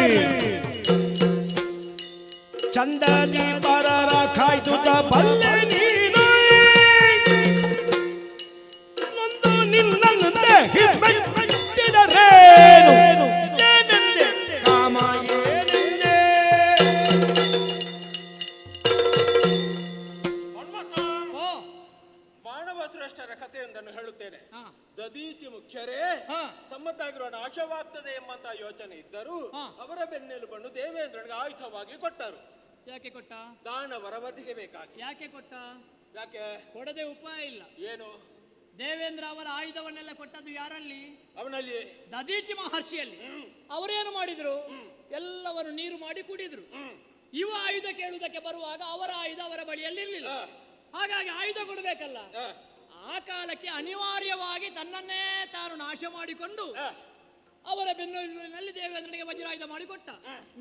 ಚಂದದಿ ಪರರ ಕಾಯ್ದುದ ಬಲ್ಲೆ ನೀನು, ನೊಂದು ನಿನ್ನಂತೆ ಹಿಮ್ಮೆಟ್ಟಿದರೇನು, ಏನೆಂದೆ ಕಾಮ ಏನೆಂದೆ. ಮಾನವಶ್ರೇಷ್ಠರ ಕಥೆಯೊಂದನ್ನು ಹೇಳುತ್ತೇನೆ. ದದೀಚಿ ಮುಖ್ಯರೇ ತಮ್ಮದ್ದಾಗಿರುವ ನಾಶವಾಗ್ತದೆ ಎಂಬಂತ ಯೋಚನೆ ಇದ್ದರೂ ಅವರ ಬೆನ್ನೆಲುಬನ್ನು ದೇವೇಂದ್ರನಿಗೆ ಆಯುಧವಾಗಿ ಕೊಟ್ಟರು. ಯಾಕೆ ಕೊಟ್ಟ? ದಾನವರ ವಧಿಗೆ ಬೇಕಾಗಿ. ಯಾಕೆ ಕೊಟ್ಟ? ಯಾಕೆ? ಕೊಡದೆ ಉಪಾಯ ಇಲ್ಲ. ಏನು? ದೇವೇಂದ್ರ ಅವರ ಆಯುಧವನ್ನೆಲ್ಲ ಕೊಟ್ಟದ್ದು ಯಾರಲ್ಲಿ? ಅವನಲ್ಲಿ, ದದೀಚಿ ಮಹರ್ಷಿಯಲ್ಲಿ. ಅವರೇನು ಮಾಡಿದ್ರು? ಎಲ್ಲವರು ನೀರು ಮಾಡಿ ಕುಡಿದ್ರು. ಇವ ಆಯುಧ ಕೇಳುವುದಕ್ಕೆ ಬರುವಾಗ ಅವರ ಆಯುಧ ಅವರ ಬಳಿಯಲ್ಲಿ ಇರಲಿಲ್ಲ. ಹಾಗಾಗಿ ಆಯುಧ ಕೊಡಬೇಕಲ್ಲ. ಆ ಕಾಲಕ್ಕೆ ಅನಿವಾರ್ಯವಾಗಿ ತನ್ನನ್ನೇ ತಾನು ನಾಶ ಮಾಡಿಕೊಂಡು ಅವರ ಬೆನ್ನಿನಲ್ಲಿ ದೇವೇಂದ್ರನಿಗೆ ವಜ್ರಾಯುಧ ಮಾಡಿಕೊಟ್ಟ.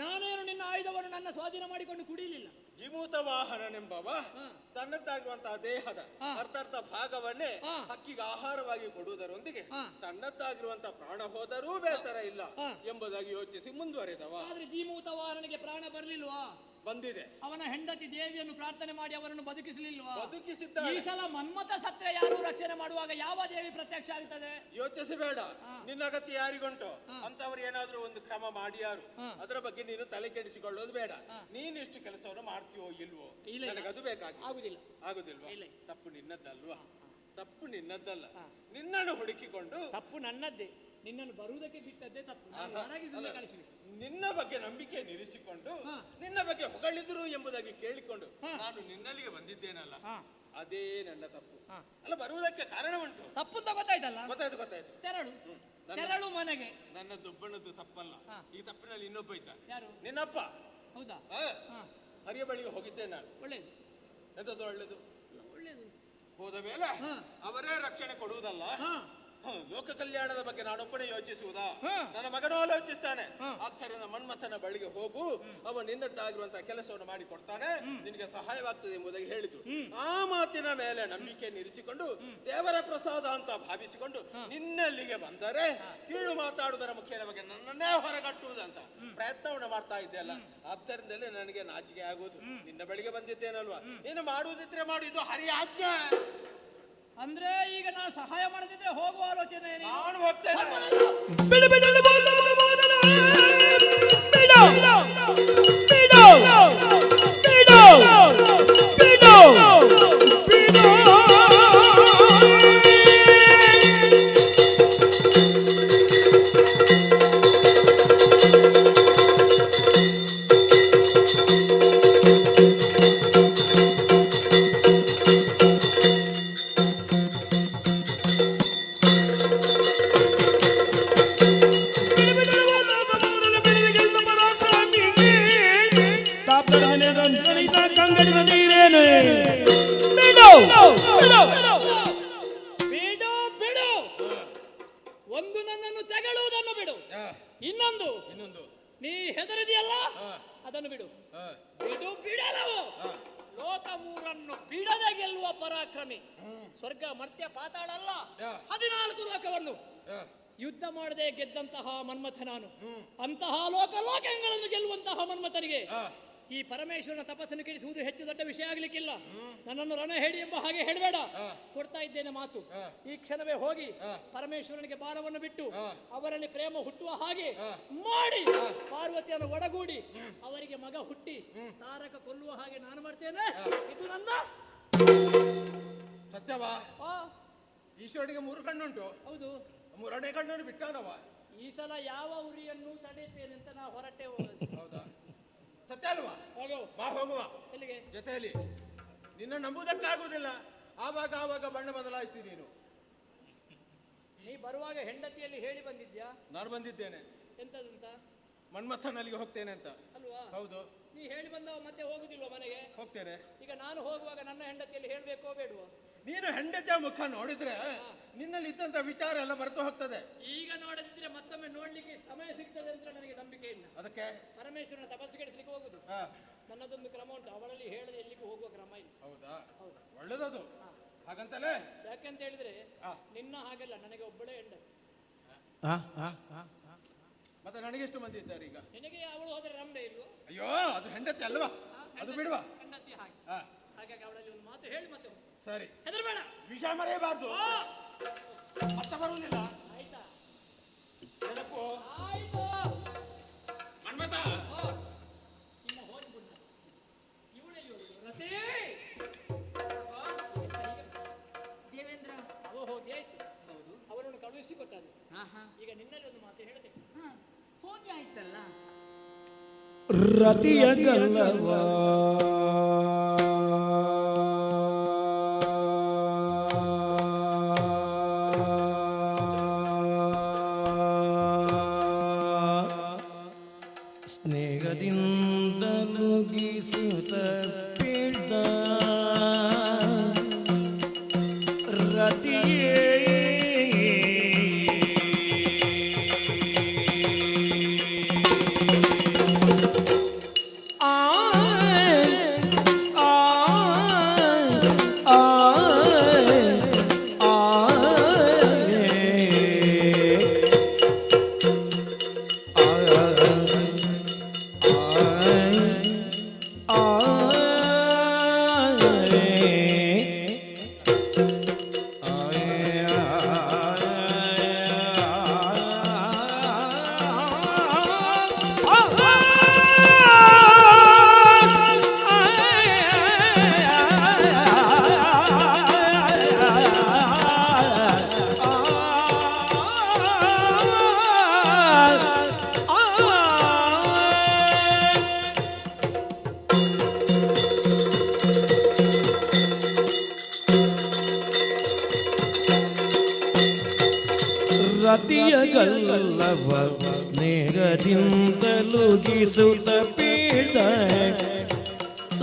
ನಾನೇನು ನಿನ್ನ ಆಯುಧವನ್ನು ನನ್ನ ಸ್ವಾಧೀನ ಮಾಡಿಕೊಂಡು ಕುಡಿಯಲಿಲ್ಲ. ಜಿಮೂತ ವಾಹನನೆಂಬವ ತನ್ನದ್ದಾಗಿರುವಂತಹ ದೇಹದ ಅರ್ಥ ಭಾಗವನ್ನೇ ಹಕ್ಕಿಗೆ ಆಹಾರವಾಗಿ ಕೊಡುವುದರೊಂದಿಗೆ ತನ್ನದ್ದಾಗಿರುವಂತಹ ಪ್ರಾಣ ಹೋದರೂ ಬೇಸರ ಇಲ್ಲ ಎಂಬುದಾಗಿ ಯೋಚಿಸಿ ಮುಂದುವರೆದವ. ಆದ್ರೆ ಜೀಮೂತ ವಾಹನನಿಗೆ ಪ್ರಾಣ ಬರಲಿಲ್ವಾ? ಬಂದಿದೆ. ಅವನ ಹೆಂಡತಿ ದೇವಿಯನ್ನು ಪ್ರಾರ್ಥನೆ ಮಾಡಿ ಅವರನ್ನು ಬದುಕಿಸಲಿಲ್ವಾ? ಬದುಕಿಸಿದ್ದಾಳೆ. ಈ ಸಲ ಮನ್ಮಥ ಸತ್ರೆ ಯಾರು ರಕ್ಷಣೆ ಮಾಡುವಾಗ ಯಾವ ದೇವಿ ಪ್ರತ್ಯಕ್ಷ ಆಗ್ತದೆ? ಯೋಚಿಸಬೇಡ, ನಿನ್ನ ಅಗತ್ಯ ಯಾರಿಗುಂಟು ಅಂತವರು ಏನಾದ್ರೂ ಒಂದು ಕ್ರಮ ಮಾಡಿಯಾರು, ಅದರ ಬಗ್ಗೆ ನೀನು ತಲೆ ಕೆಡಿಸಿಕೊಳ್ಳೋದು ಬೇಡ. ನೀನು ಇಷ್ಟು ಕೆಲಸವನ್ನು ಮಾಡ್ತೀವೋ ಇಲ್ವೋ ನನಗದು ಬೇಕಾಗಿ ಆಗುದಿಲ್ವಾ? ತಪ್ಪು ನಿನ್ನದ್ದಲ್ವಾ? ತಪ್ಪು ನಿನ್ನದ್ದಲ್ಲ, ನಿನ್ನನ್ನು ಹುಡುಕಿಕೊಂಡು. ತಪ್ಪು ನನ್ನದ್ದೇ, ನಿನ್ನನ್ನು ಬರುವುದಕ್ಕೆ ಬಿಟ್ಟದ್ದೇ ತಪ್ಪು. ನಿನ್ನ ಬಗ್ಗೆ ನಂಬಿಕೆ ನಿಲ್ಲಿಸಿಕೊಂಡು ನಿನ್ನ ಬಗ್ಗೆ ಹೊಗಳಿದ್ರು ಎಂಬುದಾಗಿ ಕೇಳಿಕೊಂಡು ನಾನು ನಿನ್ನಲ್ಲಿಗೆ ಬಂದಿದ್ದೇನಲ್ಲ, ಅದೇ ನನ್ನ ತಪ್ಪು. ಅಲ್ಲ, ಬರುವುದಕ್ಕೆ ಕಾರಣ ಉಂಟು. ತಪ್ಪು ಅಂತ ಗೊತ್ತಾಯ್ತಲ್ಲ? ಗೊತ್ತಾಯ್ತು. ತೆರಳು ಮನೆಗೆ. ನನ್ನದೊಬ್ಬನದ್ದು ತಪ್ಪಲ್ಲ, ಈ ತಪ್ಪಿನಲ್ಲಿ ಇನ್ನೊಬ್ಬ ಇದ್ದ. ಯಾರು? ನಿನ್ನಪ್ಪ. ಹೌದಾ? ಹರಿಯ ಬಳಿಗೆ ಹೋಗಿದ್ದೇನೆ ನಾನು. ಒಳ್ಳೇದು. ಎಂತದ್ದು ಒಳ್ಳೇದು? ಒಳ್ಳೇದು. ಹೋದ ಮೇಲೆ ಅವರೇ ರಕ್ಷಣೆ ಕೊಡುವುದಲ್ಲ, ಲೋಕ ಕಲ್ಯಾಣದ ಬಗ್ಗೆ ನಾನೊಬ್ಬನೇ ಯೋಚಿಸುವುದಾ? ನನ್ನ ಮಗನೂ ಆಲೋಚಿಸ್ತಾನೆ. ಆದ್ದರಿಂದ ಮನ್ಮಥನ ಬಳಿಗೆ ಹೋಗು, ಅವ ನಿನ್ನದ್ದಾಗಿರುವಂತಹ ಕೆಲಸವನ್ನು ಮಾಡಿ ಕೊಡ್ತಾನೆ, ನಿನಗೆ ಸಹಾಯವಾಗ್ತದೆ ಎಂಬುದಾಗಿ ಹೇಳಿದ್ರು. ಆ ಮಾತಿನ ಮೇಲೆ ನಂಬಿಕೆ ನಿರಿಸಿಕೊಂಡು ದೇವರ ಪ್ರಸಾದ ಅಂತ ಭಾವಿಸಿಕೊಂಡು ನಿನ್ನಲ್ಲಿಗೆ ಬಂದರೆ ಕೀಳು ಮಾತಾಡುವುದರ ಮುಖ್ಯನ ಬಗ್ಗೆ ನನ್ನನ್ನೇ ಹೊರಗಟ್ಟುವುದಂತ ಪ್ರಯತ್ನವನ್ನು ಮಾಡ್ತಾ ಇದ್ದೆಲ್ಲ. ಆದ್ದರಿಂದಲೇ ನನಗೆ ನಾಚಿಕೆ ಆಗುವುದು. ನಿನ್ನ ಬಳಿಗೆ ಬಂದಿದ್ದೇನಲ್ವಾ, ನೀನು ಮಾಡುವುದಿದ್ರೆ ಮಾಡು, ಇದು ಹರಿಯ ಆಜ್ಞೆ. ಅಂದ್ರೆ ಈಗ ನಾನು ಸಹಾಯ ಮಾಡದಿದ್ರೆ ಹೋಗುವ ಆಲೋಚನೆ? ನಾನು ಹೋಗ್ತೇನೆ. ಬಿಡು ಬಿಡು ಬಿಡು ಆ, ಇನ್ನೊಂದು ಇನ್ನೊಂದು ನೀ ಹೆದರಿದೆಯಲ್ಲ ಆ, ಅದನ್ನು ಬಿಡು. ಆ, ಬಿಡಲವು ಆ. ಲೋಕ ಮೂರನ್ನು ಬಿಡದೆ ಗೆಲ್ಲುವ ಪರಾಕ್ರಮಿ. ಸ್ವರ್ಗ ಮರ್ತ್ಯ ಪಾತಾಳ ಅಲ್ಲ, ಯಾ. 14 ಲೋಕವನ್ನು ಆ, ಯುದ್ಧ ಮಾಡದೆ ಗೆದ್ದಂತಹ ಮನ್ಮಥ ನಾನು. ಅಂತಹ ಲೋಕಗಳನ್ನು ಗೆಲ್ಲುವಂತಹ ಮನ್ಮಥನಿಗೆ ಆ. ಈ ಪರಮೇಶ್ವರನ ತಪಸ್ಸನ್ನು ಕೆಡಿಸುವುದು ಹೆಚ್ಚು ದೊಡ್ಡ ವಿಷಯ ಆಗ್ಲಿಕ್ಕಿಲ್ಲ. ನನ್ನನ್ನು ರಣಹೇಡಿ ಎಂಬ ಹಾಗೆ ಹೇಳಬೇಡ. ಕೊಡ್ತಾ ಇದ್ದೇನೆ ಮಾತು. ಈ ಕ್ಷಣವೇ ಹೋಗಿ ಪರಮೇಶ್ವರನಿಗೆ ಭಾರವನ್ನು ಬಿಟ್ಟು ಅವರಲ್ಲಿ ಪ್ರೇಮ ಹುಟ್ಟುವ ಹಾಗೆ ಮಾಡಿ ಪಾರ್ವತಿಯನ್ನು ಒಡಗೂಡಿ ಅವರಿಗೆ ಮಗ ಹುಟ್ಟಿ ತಾರಕ ಕೊಲ್ಲುವ ಹಾಗೆ ನಾನು ಮಾಡ್ತೇನೆ. ಇದು ನನ್ನ ಸತ್ಯವಾ? ಆ, ಈಶ್ವರನಿಗೆ 3 ಕಣ್ಣುಂಟು. ಹೌದು. 3ನೇ ಕಣ್ಣನ್ನು ಬಿಟ್ಟಾನವ. ಈ ಸಲ ಯಾವ ಉರಿಯನ್ನು ತಡೆಯುತ್ತೇನೆ ಅಂತ ನಾ ಹೊರಟೆ ಹೋಗೋದು. ಹೌದಾ? ಸತ್ಯ ಅಲ್ವಾ? ಹೋಗೋ. ಬಾ ಹೋಗುವ ಎಲ್ಲಿಗೆ? ಜೊತೆಯಲ್ಲಿ. ನಿನ್ನ ನಂಬುವುದಕ್ಕಾಗುವುದಿಲ್ಲ. ಆವಾಗ ಬಣ್ಣ ಬದಲಾಯಿಸ್ತೀನಿ ನೀನು. ನೀ ಬರುವಾಗ ಹೆಂಡತಿಯಲ್ಲಿ ಹೇಳಿ ಬಂದಿದ್ಯಾ? ನಾನು ಬಂದಿದ್ದೇನೆ ಎಂತದಂತ? ಮನ್ಮಥನಲ್ಲಿಗೆ ಹೋಗ್ತೇನೆ ಅಂತ. ಅಲ್ವಾ? ಹೌದು, ನೀ ಹೇಳಿ ಬಂದವ ಮತ್ತೆ ಹೋಗುದಿಲ್ವ ಮನೆಗೆ? ಹೋಗ್ತೇನೆ. ಈಗ ನಾನು ಹೋಗುವಾಗ ನನ್ನ ಹೆಂಡತಿಯಲ್ಲಿ ಹೇಳ್ಬೇಕೋ ಬೇಡವೋ? ನೀನು ಹೆಂಡತಿಯ ಮುಖ ನೋಡಿದ್ರೆ ನಿನ್ನಲ್ಲಿ ಇದ್ದಂತ ವಿಚಾರ ಎಲ್ಲ ಮರೆತು ಹೋಗ್ತದೆ. ಈಗ ನೋಡದಿದ್ರೆ ಮತ್ತೊಮ್ಮೆ ನೋಡ್ಲಿಕ್ಕೆ ಸಮಯ ಸಿಗ್ತದೆ ಅಂತ ನನಗೆ ನಂಬಿಕೆ ಇಲ್ಲ. ಅದಕ್ಕೆ ಪರಮೇಶ್ವರನ ತಪಸ್ಸು ಕೆಡಿಸ್ಲಿಕ್ಕೆ ಹೋಗುದು ಆ, ನನ್ನದೊಂದು ಕ್ರಮ ಉಂಟು. ಅವಳಲ್ಲಿ ಹೇಳದೆ ಎಲ್ಲಿಗೂ ಹೋಗುವ ಕ್ರಮ ಇಲ್ಲ. ಹೌದಾ? ಒಳ್ಳೇದದು. ಹಾಗಂತಲೇ ಯಾಕೆಂತ ಹೇಳಿದ್ರೆ ಆ. ನಿನ್ನ ಹಾಗೆಲ್ಲ ನನಗೆ ಒಬ್ಬಳೇ ಹೆಂಡತಿ. ಮತ್ತೆ ನನಗೆಷ್ಟು ಮಂದಿ ಇದ್ದಾರೆ ಈಗ? ನಿನಗೆ ಅವಳು ಹೋದ್ರೆ ರಂಬೆ ಇಲ್ವೋ? ಅಯ್ಯೋ, ಅದು ಹೆಂಡತಿ ಅಲ್ವಾ? ಅದು ಬಿಡುವ. ಹೆಂಡತಿ ಹಾಗೆ. ಆ, ಹಾಗಾಗಿ ಅವಳಲ್ಲಿ ಒಂದು ಮಾತು ಹೇಳಿ ಮತ್ತೆ ಹೋಗು. ಸರಿ. ಹೆದರ್ಬೇಡ. ವಿಷ ಮರೆಯಬಾರ್ದು. ಮತ್ತೆ ಬರುವುದಿಲ್ಲ. ಆಯ್ತಾ? ನೆನಪು. ಆಯ್ತು. ಮನ್ಮಥ. ಇನ್ನು ಹೋಗ್ಬಿಡ. ಇವಳೆಲ್ಲಿ ಹೋಗುದು? ರತಿ. ದೇವೇಂದ್ರ ಅವ ಹೋಗಿ ಆಯ್ತು. ಹೌದು. ಅವರನ್ನು ಕಳುಹಿಸಿಕೊಟ್ಟದ್ದು. ಈಗ ನಿನ್ನಲ್ಲಿ ಒಂದು ಮಾತು ಹೇಳ್ತೇನೆ. ಹೋಗಿ ಆಯ್ತಲ್ಲ. ರತಿಯ ಗಲ್ಲವ ಸ್ನೇಹದಿಂದ ಮುಗಿಸುತ್ತ ಪಿಡ್ದ ರತಿಯೇ ರತಿಯ ಗಲ್ಲವ ಸ್ನೇಹದಿಂದಲೂ ಗೀಸುತ್ತ ಪೀಳ್ದ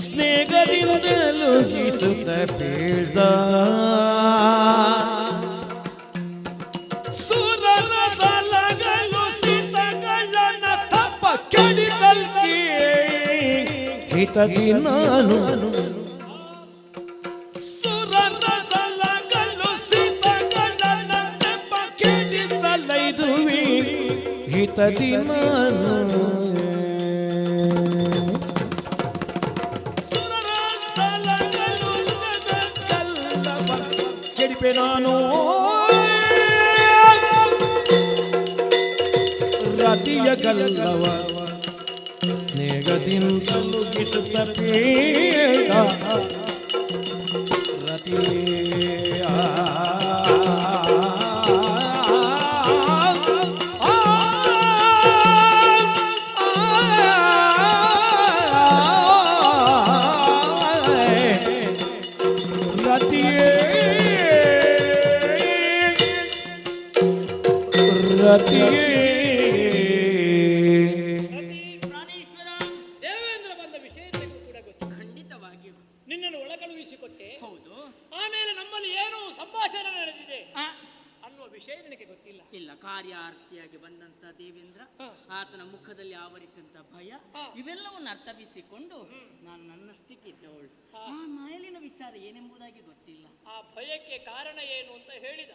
ಸ್ನೇಹದಿಂದಲೂ ಗೀಸುತ್ತ ಪೀಳ್ದ ಸುರನ ಬಲಗಲು ಸಿತಗಳನ ತಪ್ಪ ಕೆಡಿಸಲ್ಕಿ ಹಿತದಿ ನಾನು ಹಿತದಿ ನಾನು ಕೆಡಿಪೆ ನಾನು ರತಿಯ ಗಲ್ಲವ ಸ್ನೇಹದಿಂದ ಮುಗಿಸುತ್ತ ಪೇಡ ರತಿಯ ಪ್ರಾಣೇಶ್ವರ ದೇವೇಂದ್ರ ಬಂದ ವಿಷಯ ನಿನಗೂ ಕೂಡ ಗೊತ್ತು. ಖಂಡಿತವಾಗಿಯೂ. ನಿನ್ನನ್ನು ಒಳಕಳುಹಿಸಿಕೊಟ್ಟೆ. ಹೌದು. ಆಮೇಲೆ ನಮ್ಮಲ್ಲಿ ಏನು ಸಂಭಾಷಣೆ ನಡೆದಿದೆ ಆ, ಅನ್ನುವ ವಿಷಯ ನಿನಗೆ ಗೊತ್ತಿಲ್ಲ. ಇಲ್ಲ, ಕಾರ್ಯಾರ್ಥಿಯಾಗಿ ಬಂದಂತ ದೇವಿ ಆತನ ಮುಖದಲ್ಲಿ ಆವರಿಸಿದಂತ ಭಯ ಇವೆಲ್ಲವನ್ನು ಅರ್ಥವಿಸಿಕೊಂಡು ನಾನು ನನ್ನಷ್ಟಕ್ಕೆ ಇದ್ದವಳು. ಆ ಮೇಲಿನ ವಿಚಾರ ಏನೆಂಬುದಾಗಿ ಗೊತ್ತಿಲ್ಲ. ಆ ಭಯಕ್ಕೆ ಕಾರಣ ಏನು ಅಂತ ಹೇಳಿದ.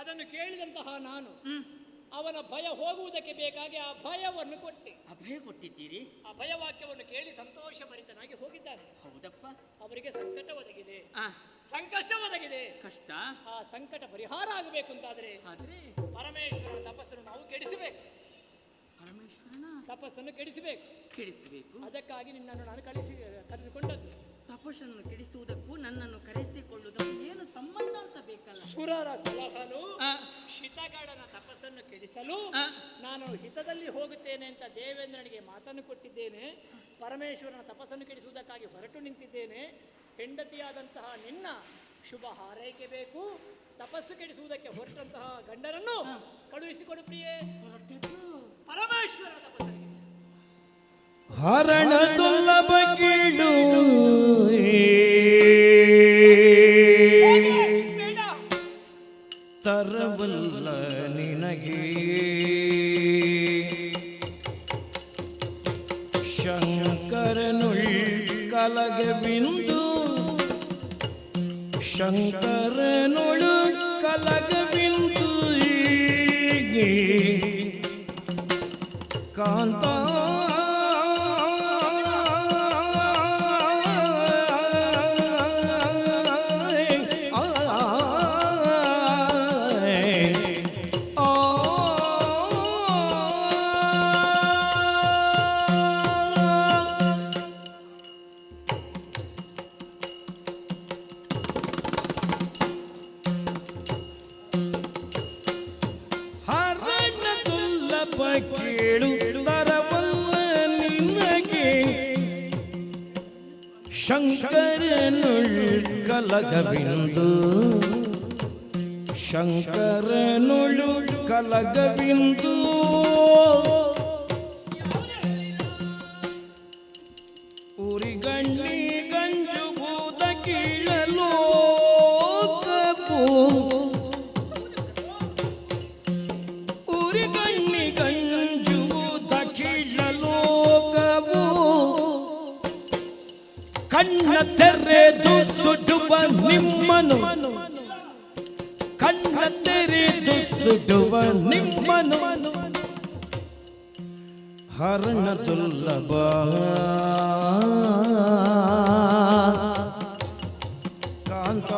ಅದನ್ನು ಕೇಳಿದಂತಹ ನಾನು ಅವನ ಭಯ ಹೋಗುವುದಕ್ಕೆ ಬೇಕಾಗಿ ಆ ಭಯವನ್ನು ಕೊಟ್ಟೆ. ಅಭಯ ಕೊಟ್ಟಿದ್ದೀರಿ? ಆ ಭಯವಾಕ್ಯವನ್ನು ಕೇಳಿ ಸಂತೋಷಭರಿತನಾಗಿ ಹೋಗಿದ್ದಾನೆ. ಹೌದಪ್ಪ. ಅವರಿಗೆ ಸಂಕಟ ಒದಗಿದೆ, ಆ ಸಂಕಷ್ಟ ಒದಗಿದೆ. ಕಷ್ಟ ಆ ಸಂಕಟ ಪರಿಹಾರ ಆಗಬೇಕು ಅಂತಾದ್ರೆ ಆದ್ರೆ ಪರಮೇಶ್ವರನ ತಪಸ್ಸನ್ನು ನಾವು ಕೆಡಿಸಬೇಕು. ಪರಮೇಶ್ವರನ ತಪಸ್ಸನ್ನು ಕೆಡಿಸಬೇಕು. ಕೆಡಿಸಬೇಕು. ಅದಕ್ಕಾಗಿ ನಿನ್ನನ್ನು ನಾನು ಕರೆದುಕೊಂಡದ್ದು. ತಪಸ್ಸನ್ನು ಕೆಡಿಸುವುದಕ್ಕೂ ನನ್ನನ್ನು ಕರೆಸಿಕೊಳ್ಳುವುದಕ್ಕೂ ಏನು ಸಂಬಂಧ ಅಂತ ಬೇಕಲ್ಲ. ಸುರರ ಸಲಹನು ಶಿತಗಡನ ತಪಸ್ಸನ್ನು ಕೆಡಿಸಲು ನಾನು ಹಿತದಲ್ಲಿ ಹೋಗುತ್ತೇನೆ ಅಂತ ದೇವೇಂದ್ರನಿಗೆ ಮಾತನ್ನು ಕೊಟ್ಟಿದ್ದೇನೆ. ಪರಮೇಶ್ವರನ ತಪಸ್ಸನ್ನು ಕೆಡಿಸುವುದಕ್ಕಾಗಿ ಹೊರಟು ನಿಂತಿದ್ದೇನೆ. ಹೆಂಡತಿಯಾದಂತಹ ನಿನ್ನ ಶುಭ ಹಾರೈಕೆ ಬೇಕು. ತಪಸ್ಸು ಕೆಡಿಸುವುದಕ್ಕೆ ಹೊರಟಂತಹ ಗಂಡನನ್ನು ಕಳುಹಿಸಿಕೊಡು ಪ್ರಿಯೇ. ಪರಮೇಶ್ವರನ ತಪಸ್ಸನ್ನು ಹರಣ ದುರ್ಲಭ ಕೀಳು ತರವಲ್ಲ ನಿನಗೆ ಶಂಕರನುಳ್ ಕಲಗವಿಂದು ಶಂಕರನುಳು ಕಲಗವಿಂದು ಕಾಂತ ಕೇಳು ತರವಲ್ಲ ನಿನಗೆ ಶಂಕರನುಳ್ ಕಲಗವಿಂದು ಶಂಕರನುಳು ಕಲಗವಿಂದು ಉರಿಗಣ್ಣಿ ಗಂಜು ಭೂತ ಕೀಳಲು ಉರಿಗಣ್ಣಿ ಗಂಜು ದಖಿಳಲೋಕವು ಕಣ್ಣ ತೆರೆದು ಸುಡುವ ನಿಮ್ಮನು ಕಣ್ಣ ತೆರೆದು ಸುಡುವ ನಿಮ್ಮನು ಹರಣ ದುರ್ಲಭ ಕಾಂತ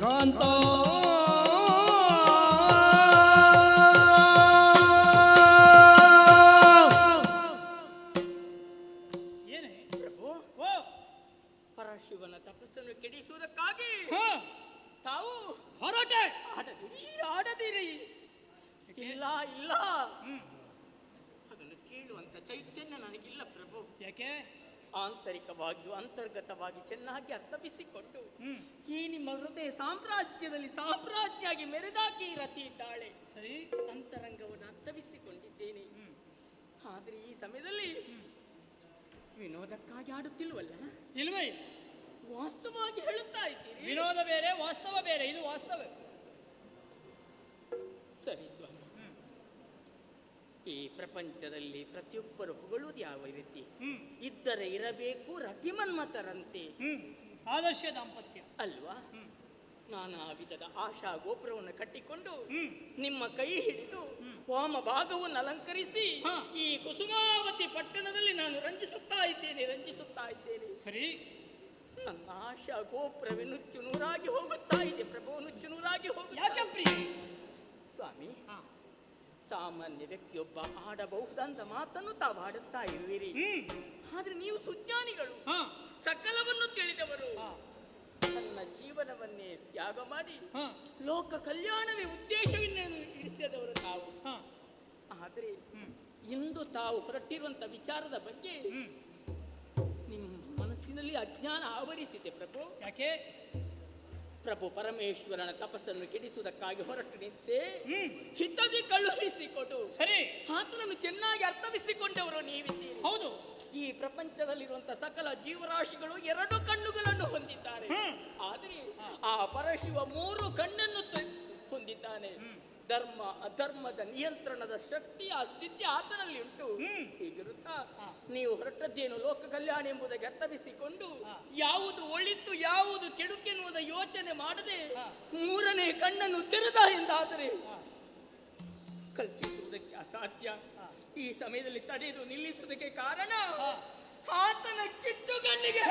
ಕಾಂತ ಏನೇ ಪ್ರಭು, ಪರಶಿವನ ತಪಸ್ಸನ್ನು ಕೆಡಿಸುವುದಕ್ಕಾಗಿ ತಾವು ಹೊರಟೆ. ಆಡದಿರಿ. ಇಲ್ಲ ಇಲ್ಲ, ಅದನ್ನು ಕೇಳುವಂತ ಚೈತನ್ಯ ನನಗಿಲ್ಲ ಪ್ರಭು. ಯಾಕೆ? ಆಂತರಿಕವಾಗಿಯೂ ಅಂತರ್ಗತವಾಗಿ ಚೆನ್ನಾಗಿ ಅರ್ಥವಿಸಿಕೊಂಡು ಈ ನಿಮ್ಮ ಹೃದಯ ಸಾಮ್ರಾಜ್ಯದಲ್ಲಿ ಸಾಮ್ರಾಜ್ಞಿಯಾಗಿ ಮೆರೆದಾಗಿ ರತಿ ಇದ್ದಾಳೆ. ಸರಿ, ಅಂತರಂಗವನ್ನು ಅರ್ಥವಿಸಿಕೊಂಡಿದ್ದೇನೆ. ಆದ್ರೆ ಈ ಸಮಯದಲ್ಲಿ ವಿನೋದಕ್ಕಾಗಿ ಆಡುತ್ತಿಲ್ವಲ್ಲ? ಇಲ್ವೇ ಇಲ್ಲ. ವಾಸ್ತವವಾಗಿ ಹೇಳುತ್ತಾ ಇದ್ದೀರಿ. ವಿನೋದ ಬೇರೆ, ವಾಸ್ತವ ಬೇರೆ. ಇದು ವಾಸ್ತವ. ಸರಿ ಸ್ವಾಮಿ, ಈ ಪ್ರಪಂಚದಲ್ಲಿ ಪ್ರತಿಯೊಬ್ಬರು ಹೊಗಳುವುದು ಯಾವ ರೀತಿ ಇದ್ದರೆ ಇರಬೇಕು ರತಿಮನ್ಮತರಂತೆ. ಆದರ್ಶ ದಾಂಪತ್ಯ ಅಲ್ವಾ? ನಾನಾ ವಿಧದ ಆಶಾ ಗೋಪುರವನ್ನು ಕಟ್ಟಿಕೊಂಡು ನಿಮ್ಮ ಕೈ ಹಿಡಿದು ವಾಮ ಭಾಗವನ್ನು ಅಲಂಕರಿಸಿ ಈ ಕುಸುಮಾವತಿ ಪಟ್ಟಣದಲ್ಲಿ ನಾನು ರಂಜಿಸುತ್ತಾ ಇದ್ದೇನೆ. ಸರಿ, ನನ್ನ ಆಶಾ ಗೋಪುರವೇ ನುಚ್ಚು ನೂರಾಗಿ ಹೋಗುತ್ತಾ ಇದೆ ಪ್ರಭು, ನುಚ್ಚು ನೂರಾಗಿ ಯಾಕೆ ಪ್ರಿಯ? ಸ್ವಾಮಿ, ಸಾಮಾನ್ಯ ವ್ಯಕ್ತಿಯೊಬ್ಬ ಆಡಬಹುದಂತ ಮಾತನ್ನು ತಾವು ಆಡುತ್ತಾ ಇರುವಿರಿ. ಆದ್ರೆ ನೀವು ಸುಜ್ಞಾನಿಗಳು, ಸಕಲವನ್ನು ತಿಳಿದವರು. ನನ್ನ ಜೀವನವನ್ನೇ ತ್ಯಾಗ ಮಾಡಿ ಲೋಕ ಕಲ್ಯಾಣವೇ ಉದ್ದೇಶವನ್ನೇನು ಇರಿಸಿದವರು ತಾವು. ಆದರೆ ಇಂದು ತಾವು ಹೊರಟಿರುವಂತ ವಿಚಾರದ ಬಗ್ಗೆ ನಿಮ್ಮ ಮನಸ್ಸಿನಲ್ಲಿ ಅಜ್ಞಾನ ಆವರಿಸಿದೆ ಪ್ರಭು. ಯಾಕೆ? ಪ್ರಭು ಪರಮೇಶ್ವರನ ತಪಸ್ಸನ್ನು ಕೆಡಿಸುವುದಕ್ಕಾಗಿ ಹೊರಟು ನಿಂತೆ ಹಿತದಿ ಕಳುಹಿಸಿಕೊಡು. ಸರಿ, ಆತನನ್ನು ಚೆನ್ನಾಗಿ ಅರ್ಥವಿಸಿಕೊಂಡವರು ನೀವಿದ್ದೀರಿ. ಹೌದು. ಈ ಪ್ರಪಂಚದಲ್ಲಿರುವಂತ ಸಕಲ ಜೀವರಾಶಿಗಳು 2 ಕಣ್ಣುಗಳನ್ನು ಹೊಂದಿದ್ದಾರೆ. ಆದರೆ ಆ ಪರಶಿವ 3 ಕಣ್ಣನ್ನು ಹೊಂದಿದ್ದಾನೆ. ಧರ್ಮ ಅಧರ್ಮದ ನಿಯಂತ್ರಣದ ಶಕ್ತಿ ಆ ಸ್ಥಿತಿ ಆತನಲ್ಲಿ ಉಂಟು. ಹೀಗಿರುತ್ತಾ ನೀವು ಹೊರಟದ್ದೇನು ಲೋಕ ಕಲ್ಯಾಣ ಎಂಬುದಾಗಿ ಅರ್ಥವಿಸಿಕೊಂಡು ಯಾವುದು ಒಳಿತು ಯಾವುದು ಕೆಡುಕೆನ್ನುವುದ ಯೋಚನೆ ಮಾಡದೆ 3ನೇ ಕಣ್ಣನ್ನು ತೆರೆದ ಎಂದಾದರೆ ಕಲ್ಪಿಸುವುದಕ್ಕೆ ಅಸಾಧ್ಯ. ಈ ಸಮಯದಲ್ಲಿ ತಡೆದು ನಿಲ್ಲಿಸುವುದಕ್ಕೆ ಕಾರಣ ಆತನ ಕಿಚ್ಚುಗಣ್ಣಿಗೆ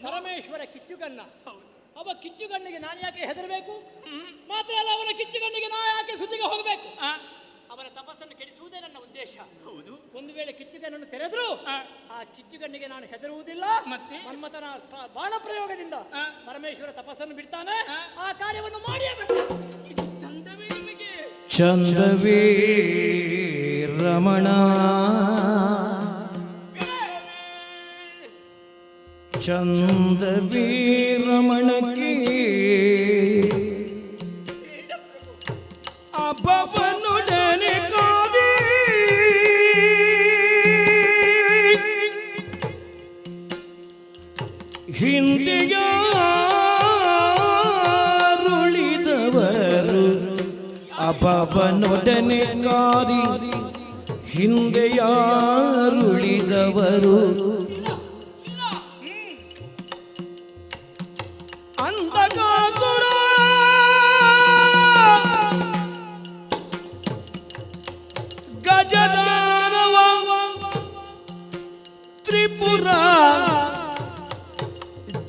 ಪರಮೇಶ್ವರ ಕಿಚ್ಚುಗಣ್ಣ. ಅವ ಕಿಚ್ಚುಗಣ್ಣಿಗೆ ನಾನು ಯಾಕೆ ಹೆದರಬೇಕು? ಮಾತ್ರ ಅಲ್ಲ, ಅವನ ಕಿಚ್ಚುಗಣ್ಣಿಗೆ ನಾ ಯಾಕೆ ಸುದ್ದಿಗೆ ಹೋಗಬೇಕು? ಅವನ ತಪಸ್ಸನ್ನು ಕೆಡಿಸುವುದೇ ನನ್ನ ಉದ್ದೇಶ. ಹೌದು. ಒಂದು ವೇಳೆ ಕಿಚ್ಚುಗಣ್ಣನ್ನು ತೆರೆದ್ರು ಆ ಕಿಚ್ಚುಗಣ್ಣಿಗೆ ನಾನು ಹೆದರುವುದಿಲ್ಲ. ಮತ್ತೆ ಮನ್ಮಥನ ಬಾಣ ಪ್ರಯೋಗದಿಂದ ಪರಮೇಶ್ವರ ತಪಸ್ಸನ್ನು ಬಿಡ್ತಾನೆ, ಆ ಕಾರ್ಯವನ್ನು ಮಾಡಿಯೇ ಬಿಡ್ತಾನೆ. ಇದು ಚಂದವೇ ನಿಮಗೆ? ಚಂದವೇ ರಮಣ, ಚಂದವೇ ರಮಣಕ್ಕೆ ಅಭವನುಡನೆ ಕಾದಿ ಹಿಂದೆಯಾರುಳಿದವರು, ಅಭವನುಡನೆ ಕಾದಿ ಹಿಂದೆಯಾರುಳಿದವರು ಅಂಧಕಾಸುರ ಗಜದಾನವ ತ್ರಿಪುರ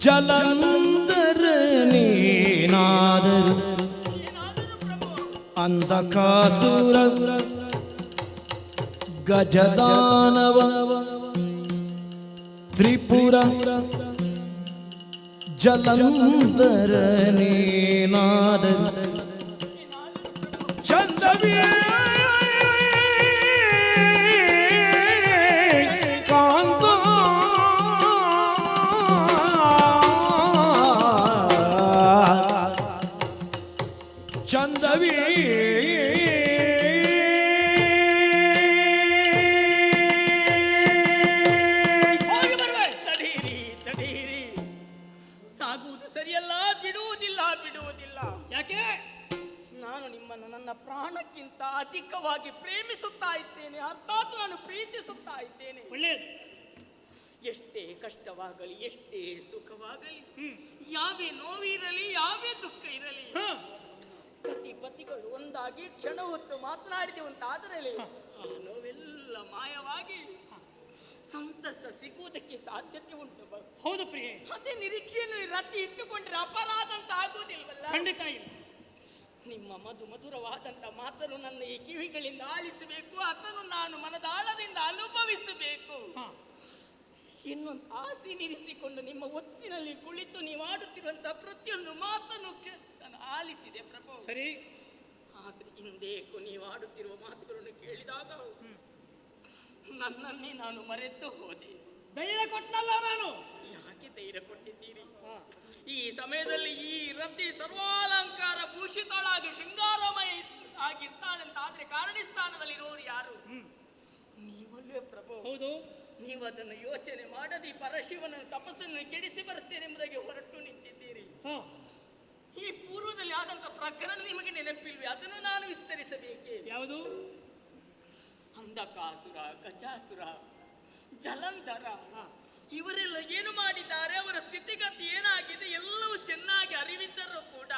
ಜಲಂಧರ ನೀನಾದರು. ಅಂಧಕಾಸುರ ಗಜದಾನವ ತ್ರಿಪುರ ಜಲಂಧರ ನೀನಾದ ಚಂದವೇ ಕಾಂತ ಚಂದವೇ ಪ್ರಾಣಕ್ಕಿಂತ ಅಧಿಕವಾಗಿ ಪ್ರೇಮಿಸುತ್ತಾ ಇದ್ದೇನೆ, ಅರ್ಥಾತ್ ನಾನು ಪ್ರೀತಿಸುತ್ತಾ ಇದ್ದೇನೆ. ಒಳ್ಳೆಯದು. ಎಷ್ಟೇ ಕಷ್ಟವಾಗಲಿ ಎಷ್ಟೇ ಸುಖವಾಗಲಿ, ಯಾವೇ ನೋವಿರಲಿ ಯಾವೇ ದುಃಖ ಇರಲಿ, ಸತಿ ಪತಿಗಳು ಒಂದಾಗಿ ಕ್ಷಣ ಹೊತ್ತು ಮಾತನಾಡಿದೆವು ಅಂತಾದರೆ ಆ ನೋವೆಲ್ಲ ಮಾಯವಾಗಿ ಸಂತಸ ಸಿಗುವುದಕ್ಕೆ ಸಾಧ್ಯತೆ ಉಂಟು. ಹೌದು ಪ್ರಿಯೆ. ಅದೇ ನಿರೀಕ್ಷೆಯನ್ನು ರತಿ ಇಟ್ಟುಕೊಂಡ್ರೆ ಅಪರಾಧ ಅಂತ ಆಗುವುದಿಲ್ವಲ್ಲ? ಖಂಡಿತ ಇಲ್ಲ. ನಿಮ್ಮ ಮಧುರವಾದಂಥ ಮಾತನ್ನು ನನ್ನ ಈ ಕಿವಿಗಳಿಂದ ಆಲಿಸಬೇಕು, ಅದನ್ನು ನಾನು ಮನದಾಳದಿಂದ ಅನುಭವಿಸಬೇಕು. ಇನ್ನೊಂದು ಆಸೆನಿರಿಸಿಕೊಂಡು ನಿಮ್ಮ ಒತ್ತಿನಲ್ಲಿ ಕುಳಿತು ನೀವು ಆಡುತ್ತಿರುವಂತಹ ಪ್ರತಿಯೊಂದು ಮಾತನ್ನು ನಾನು ಆಲಿಸಿದೆ ಪ್ರಭು. ಸರಿ. ಆದರೆ ಹಿಂದೇಕು ನೀವು ಆಡುತ್ತಿರುವ ಮಾತುಗಳನ್ನು ಕೇಳಿದಾಗ ನನ್ನನ್ನೇ ನಾನು ಮರೆತು ಹೋದೆ. ಧೈರ್ಯ ಕೊಟ್ಟನಲ್ಲ ನಾನು. ಯಾಕೆ ಧೈರ್ಯ ಕೊಟ್ಟಿದ್ದೀರಿ? ಈ ಸಮಯದಲ್ಲಿ ಈ ರತಿ ಸರ್ವಾಲಂಕಾರ ಭೂಷಿತಳಾಗಿ ಶೃಂಗಾರಮಯ ಆಗಿರ್ತಾಳೆ ಅಂತ ಆದ್ರೆ ಕಾರಣಿಸ್ಥಾನದಲ್ಲಿರೋರು ಯಾರು? ನೀವಲ್ಲೇ ಪ್ರಭು. ಹೌದು. ನೀವು ಅದನ್ನು ಯೋಚನೆ ಮಾಡದೆ ಈ ಪರಶಿವನ ತಪಸ್ಸನ್ನು ಕೆಡಿಸಿ ಬರ್ತೇನೆಂಬುದಾಗಿ ಹೊರಟು ನಿಂತಿದ್ದೀರಿ. ಹಾ ಈ ಪೂರ್ವದಲ್ಲಿ ಆದಂತ ಪ್ರಕರಣ ನಿಮಗೆ ನೆನಪಿಲ್ವೇ? ಅದನ್ನು ನಾನು ವಿಸ್ತರಿಸಬೇಕೆ? ಯಾವುದು? ಅಂಧಕಾಸುರ, ಗಜಾಸುರ, ಜಲಂಧರ ಇವರೆಲ್ಲ ಏನು ಮಾಡಿದ್ದಾರೆ, ಅವರ ಸ್ಥಿತಿಗತಿ ಏನಾಗಿದೆ ಎಲ್ಲವೂ ಚೆನ್ನಾಗಿ ಅರಿವಿದ್ದರೂ ಕೂಡ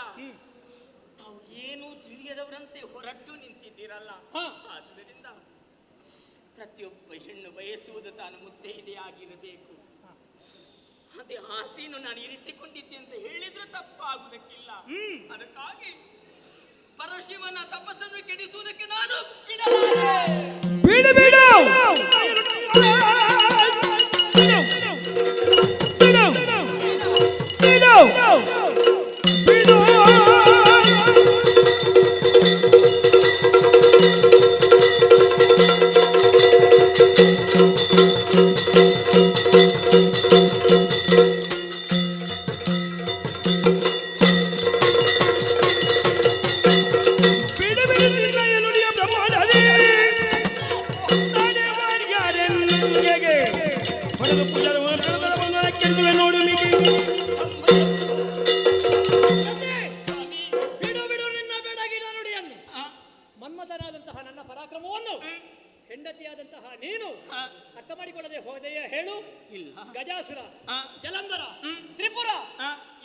ತಾವು ಏನೂ ತಿಳಿಯದವರಂತೆ ಹೊರಟು ನಿಂತಿದ್ದೀರಲ್ಲ. ಆದುದರಿಂದ ಪ್ರತಿಯೊಬ್ಬ ಹೆಣ್ಣು ಬಯಸುವುದು ತಾನು ಮುತ್ತೈದೆಯಾಗಿರಬೇಕು. ಅದೇ ಆಸೆಯನ್ನು ನಾನು ಇರಿಸಿಕೊಂಡಿದ್ದೆ ಅಂತ ಹೇಳಿದ್ರೆ ತಪ್ಪಾಗುವುದಕ್ಕಿಲ್ಲ. ಅದಕ್ಕಾಗಿ ಪರಶಿವನ ತಪಸ್ಸನ್ನು ಕೆಡಿಸುವುದಕ್ಕೆ ನಾನು ಬಿಡು ಬಿಡು ಬಿಡು ಬಿಡು ಬಿಡು ನೋಡು ಮಿಗಿ ಬಿಡು ಬಿಡು ನಿನ್ನ ಬೆಡಗಿನ ನುಡಿಯನ್ನು. ಮನ್ಮಥನಾದಂತಹ ನನ್ನ ಪರಾಕ್ರಮವನ್ನು ಹೆಂಡತಿಯಾದಂತಹ ನೀನು ಅರ್ಥ ಮಾಡಿಕೊಳ್ಳದೆ ಹೋದೆಯೇ ಹೇಳು? ಇಲ್ಲ. ಗಜಾಸುರ, ಜಲಂಧರ, ತ್ರಿಪುರ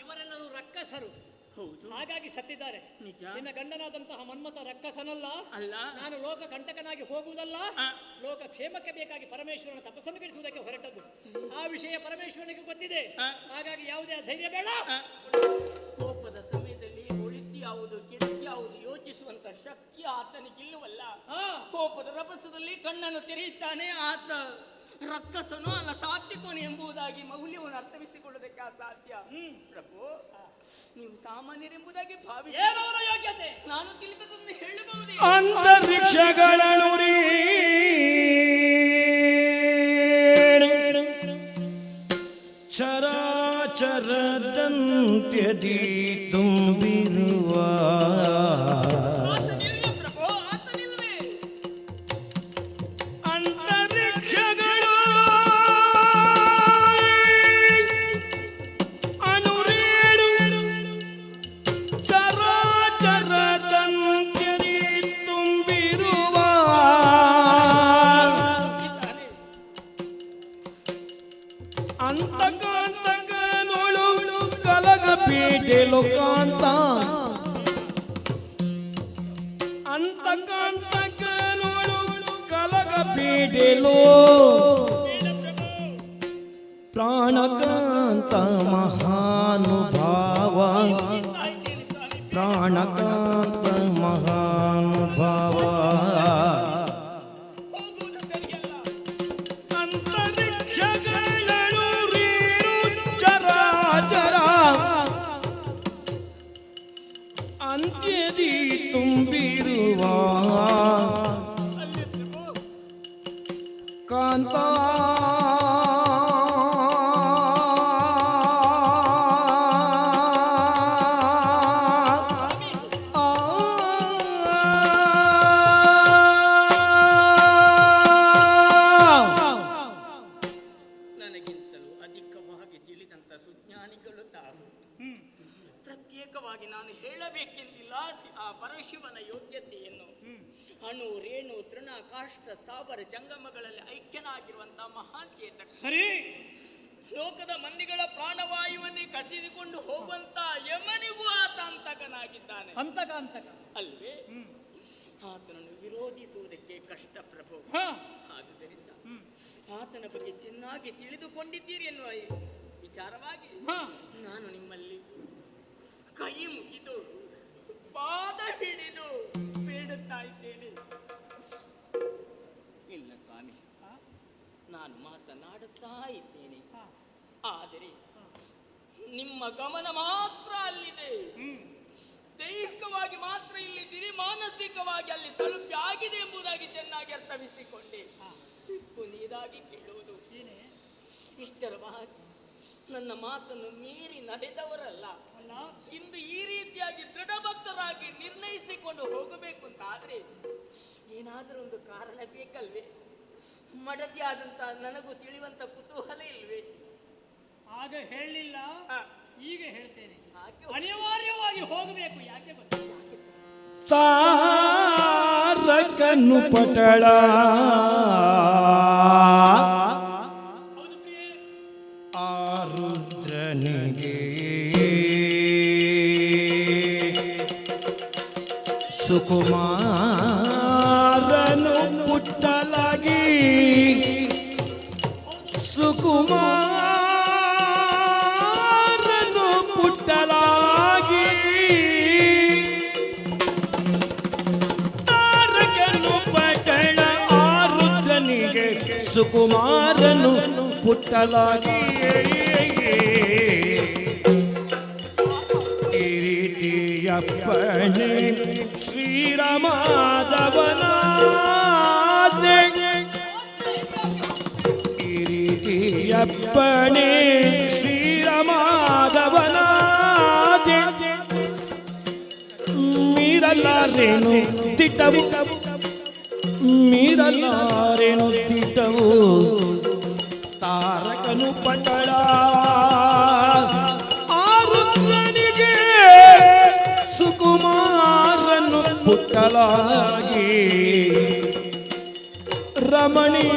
ಇವರೆಲ್ಲರೂ ರಕ್ಕಸರು. ಹೌದು, ಹಾಗಾಗಿ ಸತ್ತಿದ್ದಾರೆ. ನಿಜ. ನಿನ್ನ ಗಂಡನಾದಂತಹ ಮನ್ಮಥ ರಕ್ಕಸನಲ್ಲ, ಅಲ್ಲ. ನಾನು ಲೋಕ ಕಂಟಕನಾಗಿ ಹೋಗುವುದಲ್ಲ, ಲೋಕ ಕ್ಷೇಮಕ್ಕೆ ಬೇಕಾಗಿ ಪರಮೇಶ್ವರನ ತಪಸ್ಸನ್ನು ಕೆಡಿಸುವುದಕ್ಕೆ ಹೊರಟದ್ದು. ಆ ವಿಷಯ ಪರಮೇಶ್ವರನಿಗೆ ಗೊತ್ತಿದೆ. ಹಾಗಾಗಿ ಯಾವುದೇ ಅಧೈರ್ಯ ಬೇಡ. ಕೋಪದ ಸಮಯದಲ್ಲಿ ಒಳಿತು ಯಾವುದು ಕೆಡುಕು ಯಾವುದು ಯೋಚಿಸುವಂತ ಶಕ್ತಿ ಆತನಿಗಿಲ್ಲವಲ್ಲ. ಕೋಪದ ರಭಸದಲ್ಲಿ ಕಣ್ಣನ್ನು ತೆರೆಯುತ್ತಾನೆ ಆತ. ರಕ್ಕಸನು ಅಲ್ಲ ಸಾತ್ವಿಕನು ಎಂಬುದಾಗಿ ಮೌಲ್ಯವನ್ನು ಅರ್ಥವಿಸಿಕೊಳ್ಳುವುದಕ್ಕೆ ಅಸಾಧ್ಯ. ಪ್ರಭು, ನೀವು ಸಾಮಾನ್ಯರೆಂಬುದಾಗಿ ಭಾವಿಸಿ ಏನವರ ಯೋಗ್ಯತೆ? ನಾನು ತಿಳಿದದನ್ನು ಹೇಳಬಹುದೇ? ಅಂತರಿಕ್ಷಗಳನ್ನು ಚರಾಚರದಂತ್ಯದಿ ತುಂಬಿರುವ ಪ್ರಭು, ಆತನಿಲ್ವೇ? ಅಂತರಿಕ್ಷಗಳು ಅನುರೇಣು ಚರಾಚರದಂತ್ಯದಿ ತುಂಬಿರುವ ಅಂತಕಾಂತಕನೊಳು ಕಲಗಪೀಠೆ ಲೋಕಾಂತ ಅಂತಕಾಂತಕನೊಳು ಕಲಗಪೀಠೆಲೋ ಪ್ರಾಣಕಾಂತ ಮಹಾನುಭಾವ ಪ್ರಾಣಕಾಂತ ಮಹಾನುಭಾವ ಹೋಗುವುದು ಸರಿಯಲ್ಲ. ಅಂತರಿಕ್ಷಗಳು ರೀರು ಚರಾಚರ ಅಂತ್ಯದಿ ತುಂಬಿರುವ ಕಾಂತ ನನಗಿಂತಲೂ ಅಧಿಕವಾಗಿ ತಿಳಿದಂತ ಸುಜ್ಞಾನಿಗಳು ತಾವು. ಪ್ರತ್ಯೇಕವಾಗಿ ನಾನು ಹೇಳಬೇಕೆಂದಿಲ್ಲ ಆ ಪರಶಿವನ ಯೋಗ್ಯತೆಯನ್ನು. ಅಣು ರೇಣು ತೃಣ ಕಾಷ್ಟ ಸ್ಥಾವರ ಜಂಗಮಗಳಲ್ಲಿ ಐಕ್ಯನಾಗಿರುವಂತಹ ಮಹಾನ್ ಚೇತಕ. ಸರಿ. ಲೋಕದ ಮಂದಿಗಳ ಪ್ರಾಣವಾಯುವನ್ನೇ ಕಸಿದುಕೊಂಡು ಹೋಗುವಂತ ಯಮನಿಗೂ ಆತ ಅಂತಕನಾಗಿದ್ದಾನೆ. ಅಂತಕ ಅಲ್ವೇ? ಆತನನ್ನು ವಿರೋಧಿಸುವುದಕ್ಕೆ ಕಷ್ಟ ಪ್ರಭು. ಆದುದರಿಂದ ಆತನ ಬಗ್ಗೆ ಚೆನ್ನಾಗಿ ತಿಳಿದುಕೊಂಡಿದ್ದೀರಿ ಎನ್ನುವ ವಿಚಾರವಾಗಿ ನಾನು ನಿಮ್ಮಲ್ಲಿ ಕೈ ಮುಗಿದು ಪಾದ ಹಿಡಿದು ಬೇಡುತ್ತಾ ಇದ್ದೇನೆ. ಇಲ್ಲ ಸ್ವಾಮಿ, ನಾನು ಮಾತನಾಡುತ್ತಾ ಇದ್ದೇನೆ, ಆದರೆ ನಿಮ್ಮ ಗಮನ ಮಾತ್ರ ಅಲ್ಲಿದೆ. ದೈಹಿಕವಾಗಿ ಮಾತ್ರ ಇಲ್ಲಿದ್ದೀರಿ, ಮಾನಸಿಕವಾಗಿ ಅಲ್ಲಿ ತಲುಪಿ ಆಗಿದೆ ಎಂಬುದಾಗಿ ಚೆನ್ನಾಗಿ ಅರ್ಥವಿಸಿಕೊಂಡೆ. ಕೊನೆಯದಾಗಿ ಕೇಳುವುದು, ಇಷ್ಟರವಾಗಿ ನನ್ನ ಮಾತನ್ನು ಮೀರಿ ನಡೆದವರಲ್ಲ, ಇಂದು ಈ ರೀತಿಯಾಗಿ ದೃಢಭಕ್ತರಾಗಿ ನಿರ್ಣಯಿಸಿಕೊಂಡು ಹೋಗಬೇಕು ಅಂತ ಆದ್ರೆ ಏನಾದರೂ ಒಂದು ಕಾರಣ ಬೇಕಲ್ವೇ? ಮಡದಿ ಆದಂತ ನನಗೂ ತಿಳಿಯುವಂತ ಕುತೂಹಲ ಇಲ್ವೇ? ಆಗ ಹೇಳಲಿಲ್ಲ, ಈಗ ಹೇಳ್ತೇನೆ. ಹಾಗೆ ಅನಿವಾರ್ಯವಾಗಿ ಹೋಗಬೇಕು. ಯಾಕೆ ಗೊತ್ತಾ? ತಾರಕನು ಪಟಳ ಹೌದು ಪ್ರಿಯೆ. ಆರುದ್ರನಿಗೆ ಸುಕುಮಾರನು ಪುಟ್ಟಲಾಗಿ ಸುಕುಮಾರನು ಪುಟ್ಟಲಾಗಿ ತಾರಕನು ಪಟಳ ಆರುದ್ರನಿಗೆ ಸುಕುಮಾರನು ಪುಟ್ಟಲಾಗಿ ಕಿರೀಟಿಯಪ್ಪಣೆ ಶ್ರೀರಾಮಾದವನ ಕಿರೀಟಿಯಪ್ಪಣೆ ಶ್ರೀರಾಮಾದವನ ಮೀರಲಾರೇನು ತಿಟ್ಟವು ಮೀರಲಾರೇನು ತಿಟ್ಟವು ತಾರಕನು ಪಟಳ ಆರುದ್ರನಿಗೆ ಸುಕುಮಾರನು ಪುಟ್ಟಲಾಗಿ ರಮಣಿ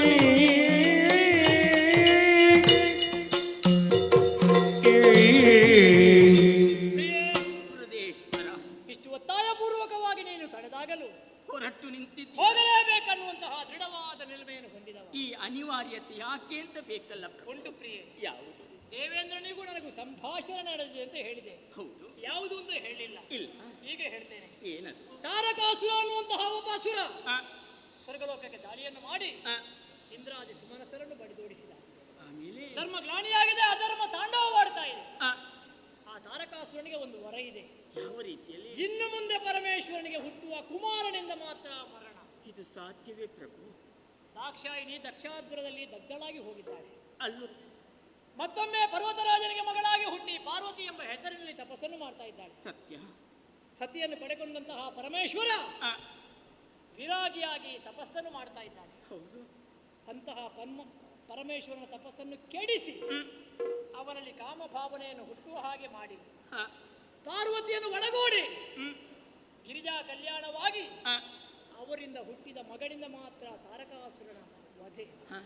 ಹೃದಯೇಶ್ವರ, ಇಷ್ಟು ಒತ್ತಾಯಪೂರ್ವಕವಾಗಿ ನೀನು ತಡೆದಾಗಲು ಹೊರಟು ನಿಂತಿದ್ದಿ. ಹೋಗಲೇಬೇಕನ್ನುವಂತಹ ದೃಢವಾದ ನಿಲುಮೆಯನ್ನು ಹೊಂದಿದವ. ಈ ಅನಿವಾರ್ಯತೆ ಯಾಕೆ ಅಂತ ಬೇಕಲ್ಲ ಪ್ರಭು? ಉಂಟು ಪ್ರಿಯೆ. ಯಾವುದು? ದೇವೇಂದ್ರನಿಗೂ ನನಗೂ ಸಂಭಾಷಣೆ ನಡೆದಿದೆ ಅಂತ ಹೇಳಿದೆ. ಹೌದು. ಯಾವುದು ಅಂತ ಹೇಳಿಲ್ಲ. ಇಲ್ಲ. ಈಗ ಹೇಳ್ತೇನೆ. ಏನದು? ತಾರಕಾಸುರ ಅನ್ನುವಂತಹ ಒಬ್ಬ ಅಸುರ ಆ, ಸ್ವರ್ಗಲೋಕಕ್ಕೆ ದಾಳಿಯನ್ನು ಮಾಡಿ ಆ, ಇಂದ್ರಾದಿ ಸುಮನಸರನ್ನು ಬಡಿದೋಡಿಸಿದ. ಆಮೇಲೆ ಧರ್ಮ ಗ್ಲಾನಿಯಾಗಿದೆ, ಅಧರ್ಮ ತಾಂಡವವಾಡ್ತಾ ಇದೆ. ಆ, ಆ ತಾರಕಾಸುರನಿಗೆ ಒಂದು ವರ ಇದೆ. ಯಾವ ರೀತಿಯಲ್ಲಿ? ಇನ್ನು ಮುಂದೆ ಪರಮೇಶ್ವರನಿಗೆ ಹುಟ್ಟುವ ಕುಮಾರನಿಂದ ಮಾತ್ರ ಮರಣ. ಇದು ಸಾಧ್ಯವೇ ಪ್ರಭು? ದಾಕ್ಷಾಯಿಣಿ ದಕ್ಷಾದ್ರದಲ್ಲಿ ದಗ್ಧಳಾಗಿ ಹೋಗಿದ್ದಾಳೆ. ಅಲ್ಲೂ ಮತ್ತೊಮ್ಮೆ ಪರ್ವತರಾಜನಿಗೆ ಮಗಳಾಗಿ ಹುಟ್ಟಿ ಪಾರ್ವತಿ ಎಂಬ ಹೆಸರಿನಲ್ಲಿ ತಪಸ್ಸನ್ನು ಮಾಡ್ತಾ ಇದ್ದಾಳೆ. ಸತ್ಯ. ಸತಿಯನ್ನು ಪಡೆಕೊಂಡಂತಹ ಪರಮೇಶ್ವರ ಆ, ವಿರಾಗಿಯಾಗಿ ತಪಸ್ಸನ್ನು ಮಾಡ್ತಾ ಇದ್ದಾನೆ. ಹೌದು. ಅಂತಹ ಪರಮೇಶ್ವರನ ತಪಸ್ಸನ್ನು ಕೆಡಿಸಿ ಅವನಲ್ಲಿ ಕಾಮಭಾವನೆಯನ್ನು ಹುಟ್ಟುವ ಹಾಗೆ ಮಾಡಿ ಆ, ಪಾರ್ವತಿಯನ್ನು ಒಳಗೂಡಿ ಗಿರಿಜಾ ಕಲ್ಯಾಣವಾಗಿ ಆ, ಅವರಿಂದ ಹುಟ್ಟಿದ ಮಗನಿಂದ ಮಾತ್ರ ತಾರಕಾಸುರನ ವಧೆ. ಆ,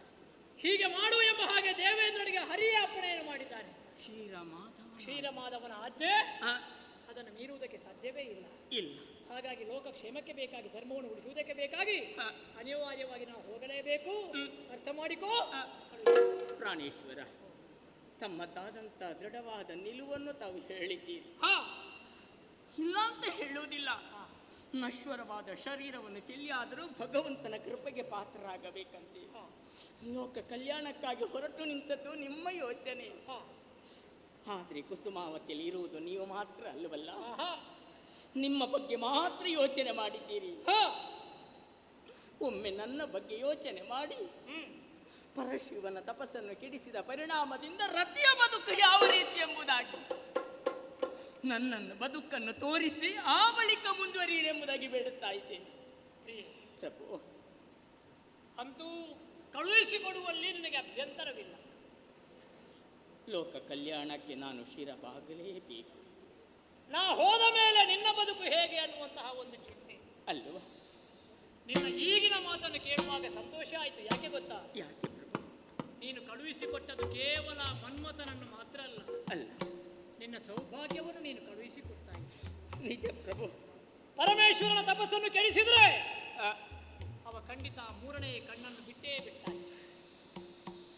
ಹೀಗೆ ಮಾಡು ಎಂಬ ಹಾಗೆ ದೇವೇಂದ್ರನಿಗೆ ಹರಿಯ ಅಪ್ಪಣೆಯನ್ನು ಮಾಡಿದ್ದಾನೆ. ಕ್ಷೀರಮಾಧವ. ಕ್ಷೀರಮಾಧವನ ಆಜ್ಞೆ ಆ, ಅದನ್ನು ಮೀರುವುದಕ್ಕೆ ಸಾಧ್ಯವೇ ಇಲ್ಲ. ಇಲ್ಲ. ಹಾಗಾಗಿ ಲೋಕ ಕ್ಷೇಮಕ್ಕೆ ಬೇಕಾಗಿ ಧರ್ಮವನ್ನು ಉಳಿಸುವುದಕ್ಕೆ ಬೇಕಾಗಿ ಆ, ಅನಿವಾರ್ಯವಾಗಿ ನಾವು ಹೋಗಲೇಬೇಕು. ಅರ್ಥ ಮಾಡಿಕೋ. ಆ, ಪ್ರಾಣೇಶ್ವರ, ತಮ್ಮದಾದಂಥ ದೃಢವಾದ ನಿಲುವನ್ನು ತಾವು ಹೇಳಿದ್ದೀರಿ. ಹಾ ಇಲ್ಲ ಅಂತ ಹೇಳುವುದಿಲ್ಲ. ನಶ್ವರವಾದ ಶರೀರವನ್ನು ಚೆಲ್ಲಿಯಾದರೂ ಭಗವಂತನ ಕೃಪೆಗೆ ಪಾತ್ರರಾಗಬೇಕಂತೆ. ಲೋಕ ಕಲ್ಯಾಣಕ್ಕಾಗಿ ಹೊರಟು ನಿಂತದ್ದು ನಿಮ್ಮ ಯೋಚನೆ. ಹಾ ಆದರೆ ಕುಸುಮಾವತಿಯಲ್ಲಿ ಇರುವುದು ನೀವು ಮಾತ್ರ ಅಲ್ಲವಲ್ಲ? ಆಹಾ. ನಿಮ್ಮ ಬಗ್ಗೆ ಮಾತ್ರ ಯೋಚನೆ ಮಾಡಿದ್ದೀರಿ. ಹಾ ಒಮ್ಮೆ ನನ್ನ ಬಗ್ಗೆ ಯೋಚನೆ ಮಾಡಿ. ಪರಶಿವನ ತಪಸ್ಸನ್ನು ಕೆಡಿಸಿದ ಪರಿಣಾಮದಿಂದ ರತಿಯ ಬದುಕು ಯಾವ ರೀತಿ ಎಂಬುದಾಗಿ ನನ್ನನ್ನು ಬದುಕನ್ನು ತೋರಿಸಿ ಆ ಬಳಿಕ ಮುಂದುವರಿಯರೆಂಬುದಾಗಿ ಬೇಡುತ್ತಾ ಇದ್ದೇನೆ. ಪ್ರಿಯೆ, ಪ್ರಭು, ಅಂತೂ ಕಳುಹಿಸಿಕೊಡುವಲ್ಲಿ ನಿನಗೆ ಅಭ್ಯಂತರವಿಲ್ಲ. ಲೋಕ ಕಲ್ಯಾಣಕ್ಕೆ ನಾನು ಶಿರಬಾಗಲೇಬೇಕು. ನಾ ಹೋದ ಮೇಲೆ ನಿನ್ನ ಬದುಕು ಹೇಗೆ ಅನ್ನುವಂತಹ ಒಂದು ಚಿಂತೆ ಅಲ್ವಾ? ನಿನ್ನ ಈಗಿನ ಮಾತನ್ನು ಕೇಳುವಾಗ ಸಂತೋಷ ಆಯಿತು. ಯಾಕೆ ಗೊತ್ತಾ? ಯಾಕೆ ಪ್ರಭು? ನೀನು ಕಳುಹಿಸಿಕೊಟ್ಟದ್ದು ಕೇವಲ ಮನ್ಮಥನನ್ನು ಮಾತ್ರ ಅಲ್ಲ, ಅಲ್ಲ, ನಿನ್ನ ಸೌಭಾಗ್ಯವನ್ನು ನೀನು ಕಳುಹಿಸಿಕೊಡ್ತಾ ಇದ್ದ. ನಿಜ ಪ್ರಭು. ಪರಮೇಶ್ವರನ ತಪಸ್ಸನ್ನು ಕೆಡಿಸಿದ್ರೆ ಆ, ಅವ ಖಂಡಿತ ಮೂರನೇ ಕಣ್ಣನ್ನು ಬಿಟ್ಟೇ ಬಿಡ್ತಾನೆ.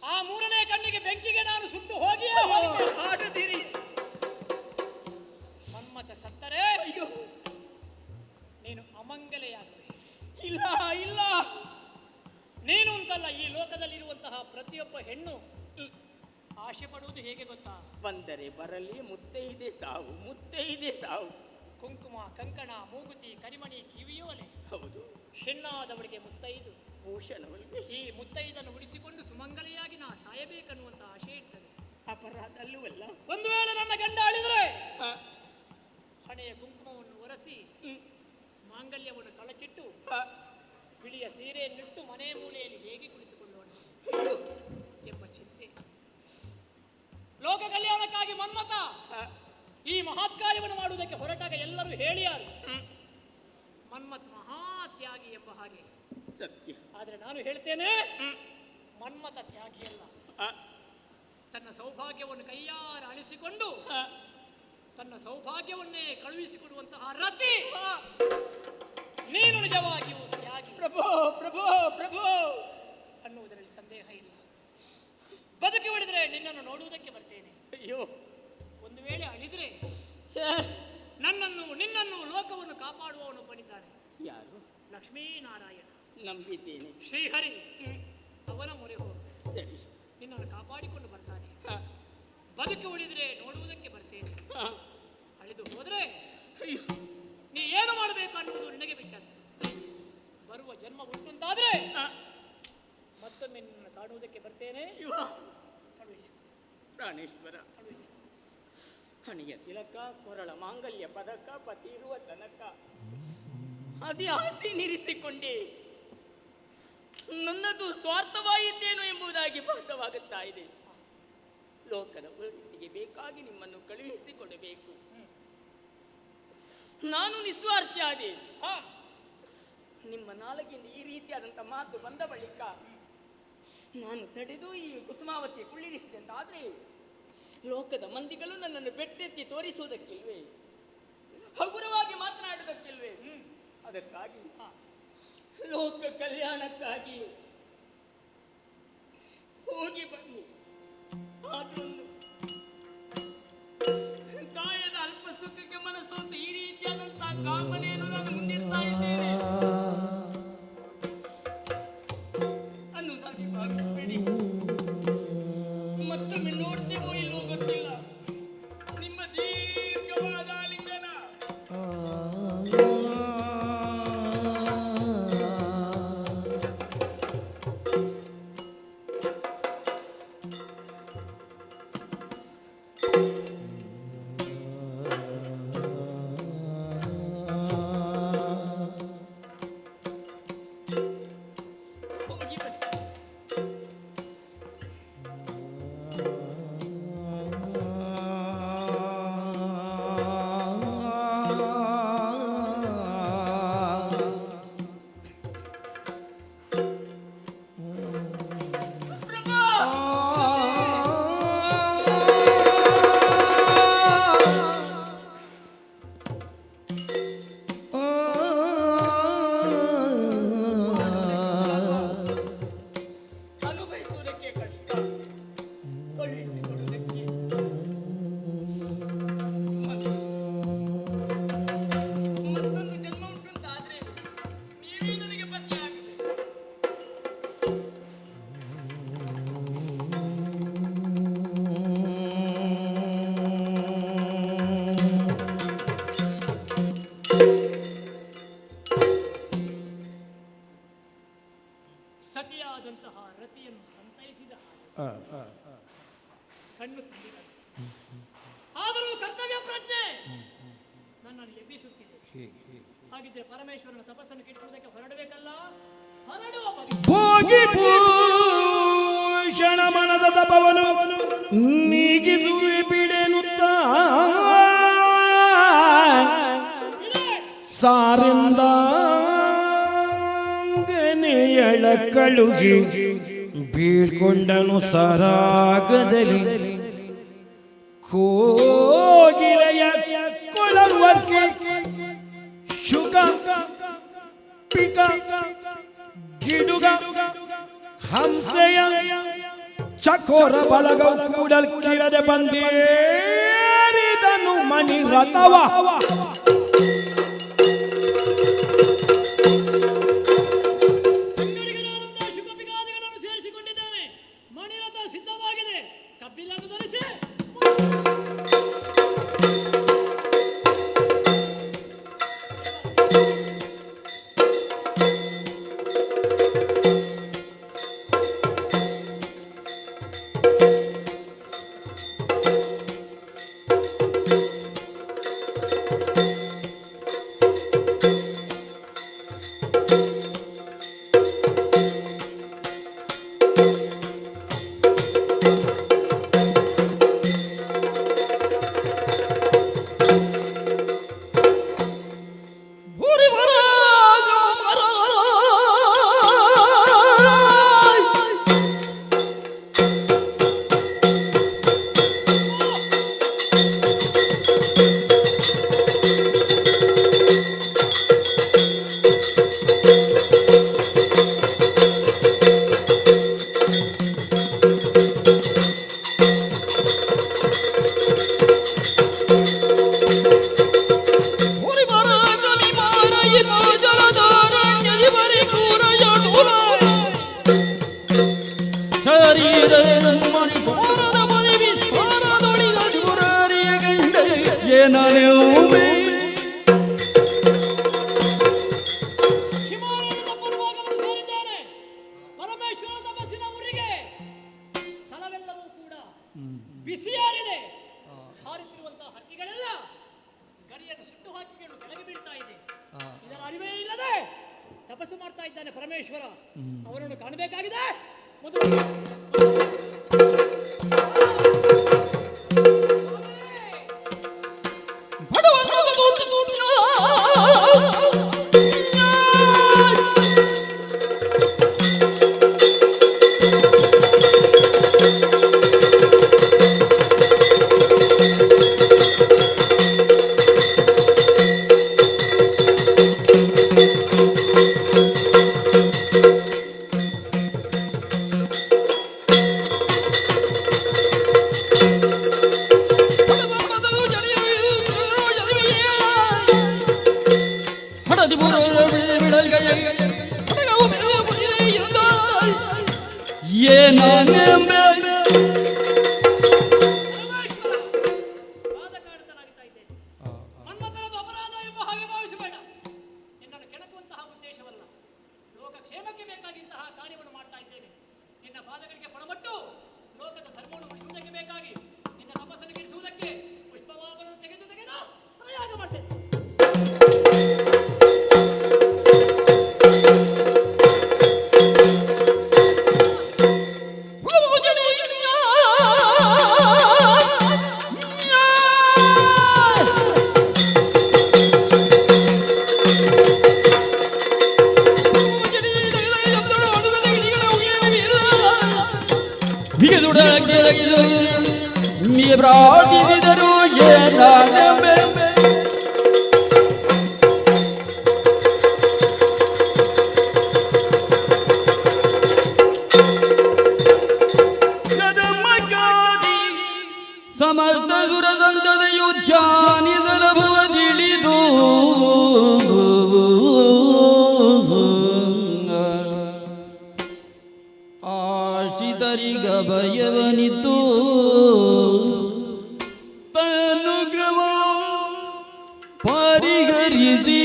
ಆ ಮೂರನೇ ಕಣ್ಣಿಗೆ ಬೆಂಕಿಗೆ ನಾನು ಸುಟ್ಟು ಹೋಗಿಯೇ ಹೋಗ್ತೇನೆ. ಹಾಡದಿರಿ. ಮನ್ಮಥ ಸತ್ತರೆ ಅಯ್ಯೋ, ನೀನು ಅಮಂಗಲೆಯಾಗುವೆ. ಇಲ್ಲ ಇಲ್ಲ. ನೀನು ಅಂತಲ್ಲ, ಈ ಲೋಕದಲ್ಲಿರುವಂತಹ ಪ್ರತಿಯೊಬ್ಬ ಹೆಣ್ಣು ಆಶೆ ಪಡುವುದು ಹೇಗೆ ಗೊತ್ತಾ? ಬಂದರೆ ಬರಲಿ, ಮುತ್ತೈದೆ ಸಾವು, ಮುತ್ತೈದೆ ಸಾವು. ಕುಂಕುಮ, ಕಂಕಣ, ಮೂಗುತಿ, ಕರಿಮಣಿ, ಕಿವಿಯೋಲೆ, ಹೌದು, ಹೆಣ್ಣಾದವಳಿಗೆ ಮುತ್ತೈದು. ಭೂಷಣವಳಿಗೆ ಈ ಮುತ್ತೈದನ್ನು ಉಳಿಸಿಕೊಂಡು ಸುಮಂಗಲೆಯಾಗಿ ನಾ ಸಾಯಬೇಕನ್ನುವಂತ ಆಶೆ ಇರ್ತದೆ. ಅಪರಾಧ ಅಲ್ಲವಲ್ಲ? ಒಂದು ವೇಳೆ ನನ್ನ ಗಂಡ ಅಳಿದ್ರೆ ಆ, ಹಣೆಯ ಕುಂಕುಮವನ್ನು ಒರೆಸಿ ಹ್ಮ್, ಮಾಂಗಲ್ಯವನ್ನು ಕಳಚಿಟ್ಟು ಆ, ಬಿಳಿಯ ಸೀರೆಯನ್ನಿಟ್ಟು ಮನೆ ಮೂಲೆಯಲ್ಲಿ ಹೇಗೆ ಕುಳಿತುಕೊಳ್ಳೋಣ ಎಂಬ ಚಿಂತೆ. ಲೋಕ ಕಲ್ಯಾಣಕ್ಕಾಗಿ ಮನ್ಮಥ ಈ ಮಹತ್ ಕಾರ್ಯವನ್ನು ಮಾಡುವುದಕ್ಕೆ ಹೊರಟಾಗ ಎಲ್ಲರೂ ಹೇಳಿಯಾರು ಮನ್ಮಥ್ ಮಹಾತ್ಯಾಗಿ ಎಂಬ ಹಾಗೆ. ಸತ್ಯ. ಆದರೆ ನಾನು ಹೇಳ್ತೇನೆ, ಮನ್ಮಥ ತ್ಯಾಗಿಯಲ್ಲ. ತನ್ನ ಸೌಭಾಗ್ಯವನ್ನು ಕೈಯಾರ ಅಣಿಸಿಕೊಂಡು ತನ್ನ ಸೌಭಾಗ್ಯವನ್ನೇ ಕಳುಹಿಸಿಕೊಡುವಂತಹ ರತಿ. ನೀನು ನಿಜವಾಗಿಯೂ ತ್ಯಾಗಿ ಪ್ರಭು ಪ್ರಭು ಪ್ರಭು ಅನ್ನುವುದರಲ್ಲಿ ಸಂದೇಹ ಇಲ್ಲ. ಬದುಕಿ ಉಳಿದ್ರೆ ನಿನ್ನನ್ನು ನೋಡುವುದಕ್ಕೆ ಬರ್ತೇನೆ. ಅಯ್ಯೋ, ಒಂದು ವೇಳೆ ಅಳಿದ್ರೆ ಛೇ, ನನ್ನನ್ನು ನಿನ್ನನ್ನು ಲೋಕವನ್ನು ಕಾಪಾಡುವವನು ಬನಿದ್ದಾನೆ. ಯಾರು? ಲಕ್ಷ್ಮೀನಾರಾಯಣ. ನಂಬಿದ್ದೇನೆ. ಶ್ರೀಹರಿ. ಅವನ ಮೊರೆ ಹೋಗು. ಸರಿ. ನಿನ್ನನ್ನು ಕಾಪಾಡಿಕೊಂಡು ಬರ್ತಾನೆ. ಬದುಕಿ ಉಳಿದ್ರೆ ನೋಡುವುದಕ್ಕೆ ಬರ್ತೇನೆ. ಅಳಿದು ಹೋದ್ರೆ ಅಯ್ಯೋ, ನೀ ಏನು ಮಾಡಬೇಕು ಅನ್ನುವುದು ನಿನಗೆ ಬಿಟ್ಟದ್ದು. ಬರುವ ಜನ್ಮ ಉಂಟುಂತಾದ್ರೆ ಮತ್ತೊಮ್ಮೆ ನಿನ್ನನ್ನು ಕಾಣುವುದಕ್ಕೆ ಬರ್ತೇನೆ. ಶಿವ, ಕಳುಹಿಸು, ಪ್ರಾಣೇಶ್ವರ, ಕಳುಹಿಸು. ಹಣಿಯ ತಿಲಕ, ಕೊರಳ ಮಾಂಗಲ್ಯ ಪದಕ, ಪತಿ ಇರುವ ತನಕ ಅದೇ ಆಸೆ ನಿರಿಸಿಕೊಂಡೆ ನನ್ನದು ಸ್ವಾರ್ಥವಾಯಿತೇನು ಎಂಬುದಾಗಿ ಭಾಸವಾಗುತ್ತಾ ಇದೆ. ಲೋಕದ ಒಳಿತಿಗೆ ಬೇಕಾಗಿ ನಿಮ್ಮನ್ನು ಕಳುಹಿಸಿಕೊಡಬೇಕು. ನಾನು ನಿಸ್ವಾರ್ಥಿ ಆದೆ. ನಿಮ್ಮ ನಾಲಗಿಂದ ಈ ರೀತಿಯಾದಂಥ ಮಾತು ಬಂದ ಬಳಿಕ ನಾನು ತಡೆದು ಈ ಕುಸುಮಾವತಿ ಕುಳ್ಳಿರಿಸಿದಂತಾದ್ರೆ ಲೋಕದ ಮಂದಿಗಳು ನನ್ನನ್ನು ಬೆಟ್ಟೆತ್ತಿ ತೋರಿಸುವುದಕ್ಕಿಲ್ವೇ? ಹಗುರವಾಗಿ ಮಾತನಾಡುವುದಕ್ಕಿಲ್ವೇ? ಅದಕ್ಕಾಗಿ ಲೋಕ ಕಲ್ಯಾಣಕ್ಕಾಗಿ ಹೋಗಿ ಬನ್ನಿ. ಆದ್ರೊಂದು ಕಾಯದ ಅಲ್ಪ ಸುಖಕ್ಕೆ ಮನಸ್ಸೋತು ಈ ರೀತಿಯಾದಂತಹ ಕಾಮನೆಯನ್ನು ನಾನು ಮುಂದಿಡ್ತಾ ಇದ್ದೇನೆ ಅನ್ನುವುದಾಗಿ ಭಾವಿಸಬೇಡಿ. ಮತ್ತೊಮ್ಮೆ ನೋಡ್ತೇವೋ ಇಲ್ಲೋ ಗೊತ್ತಿಲ್ಲ. ನಿಮ್ಮ ದೀರ್ಘವಾದ ಆಲಿಂಗನ. ಹೋಗಿ ಬನ್ನಿ. ಅನುಭವಿಸುವುದಕ್ಕೆ ಕಷ್ಟ, ಕಳುಹಿಸಿಕೊಡುವುದಕ್ಕೆ ಮತ್ತೊಂದು ಜನ್ಮ ಉಂಟುಂತಾದ್ರೆ ನೀವೇ ನನಗೆ ಪತಿಯಾಗಿದೆ. ಸತಿಯಾದಂತಹ ರತಿಯನ್ನು ಸಂತೈಸಿದ ಕಣ್ಣು ತುಂಬಿದ. ಆದರೂ ಕರ್ತವ್ಯ ಪ್ರಜ್ಞೆ ನನ್ನನ್ನು ಎಬ್ಬಿಸುತ್ತಿದೆ. ಹಾಗಿದ್ರೆ ಪರಮೇಶ್ವರನ ತಪಸ್ಸನ್ನು ಕೆಡಿಸುವುದಕ್ಕೆ ಹೊರಡಬೇಕಲ್ಲ, ಹೊರಡುವ ಬಗೆ. ಭೋಗಿ ಭೂಷಣ ಮನದ ತಪವನು ನೀಗಿಸುವೆ ಬಿಡೆನುತ್ತ ಸಾರಿಂದ ಎಳ ಕಳುಗಿ ಬೀಳ್ಕೊಂಡನು ಸರಾಗದಲ್ಲಿ ಕೋಗಿಲೆಯ ಕೊಳವಕ್ಕೆ ಶುಗ ಪಿಕ ಗಿಡುಗ ಹಂಸೆಯ ಚಕೋರ ಬಲಗ ಕೂಡಲ್ ಕಿರದೆ ಬಂದೇರಿದನು ಮಣಿ ರಥವ ಸಂಗಡಿಗರಾದಂತಹ ಶುಕಪಿಗಾದಿಗಳನ್ನು ಸೇರಿಸಿಕೊಂಡಿದ್ದಾನೆ. ಮಣಿರಥ ಸಿದ್ಧವಾಗಿದೆ. ಕಬ್ಬಿಲನ್ನು ಧರಿಸಿ ಪರಮೇಶ್ವರ ಅವರನ್ನು ಕಾಣಬೇಕಾಗಿದೆ. ಮೊದಲು ಬಾಧಕಾಡಿತನಾಗ್ತಾ ಇದ್ದೇನೆ. ಮನ್ಮಥನದು ಅಪರಾಧ ಎಂಬ ಹಾಗೆ ಭಾವಿಸಬೇಡ. ನಿನ್ನನ್ನು ಕೆಣಕುವಂತಹ ಉದ್ದೇಶವಲ್ಲ, ಲೋಕ ಕ್ಷೇಮಕ್ಕೆ ಬೇಕಾಗಿಂತಹ ಕಾರ್ಯವನ್ನು ಮಾಡ್ತಾ ಇದ್ದೇನೆ. ನಿನ್ನ ಬಾಧಗಳಿಗೆ ಪಣಮಟ್ಟು ಲೋಕದ ಧರ್ಮವನ್ನು ಉಳಿಸುವುದಕ್ಕೆ ಬೇಕಾಗಿ ನಿನ್ನ ತಪಸ್ಸನ್ನು ಗೆಲ್ಲಿಸುವುದಕ್ಕೆ ಪುಷ್ಪವಾಮವನ್ನು ತೆಗೆದು ಪ್ರಯಾಗ ಮಾಡ್ತೇನೆ. ಪ್ರಾರ್ಥಿಸಿದರು ಏನಾಗಬೇ ಸಮಸ್ತ ಸುರಸಂತದೆಯು ಧ್ಯಾನಿಸಲ ಭವದಿಳಿದು ಆಶಿತರಿಗ ಭಯವನಿತ್ತು ತನುಗ್ರಹ ಪರಿಹರಿಸಿ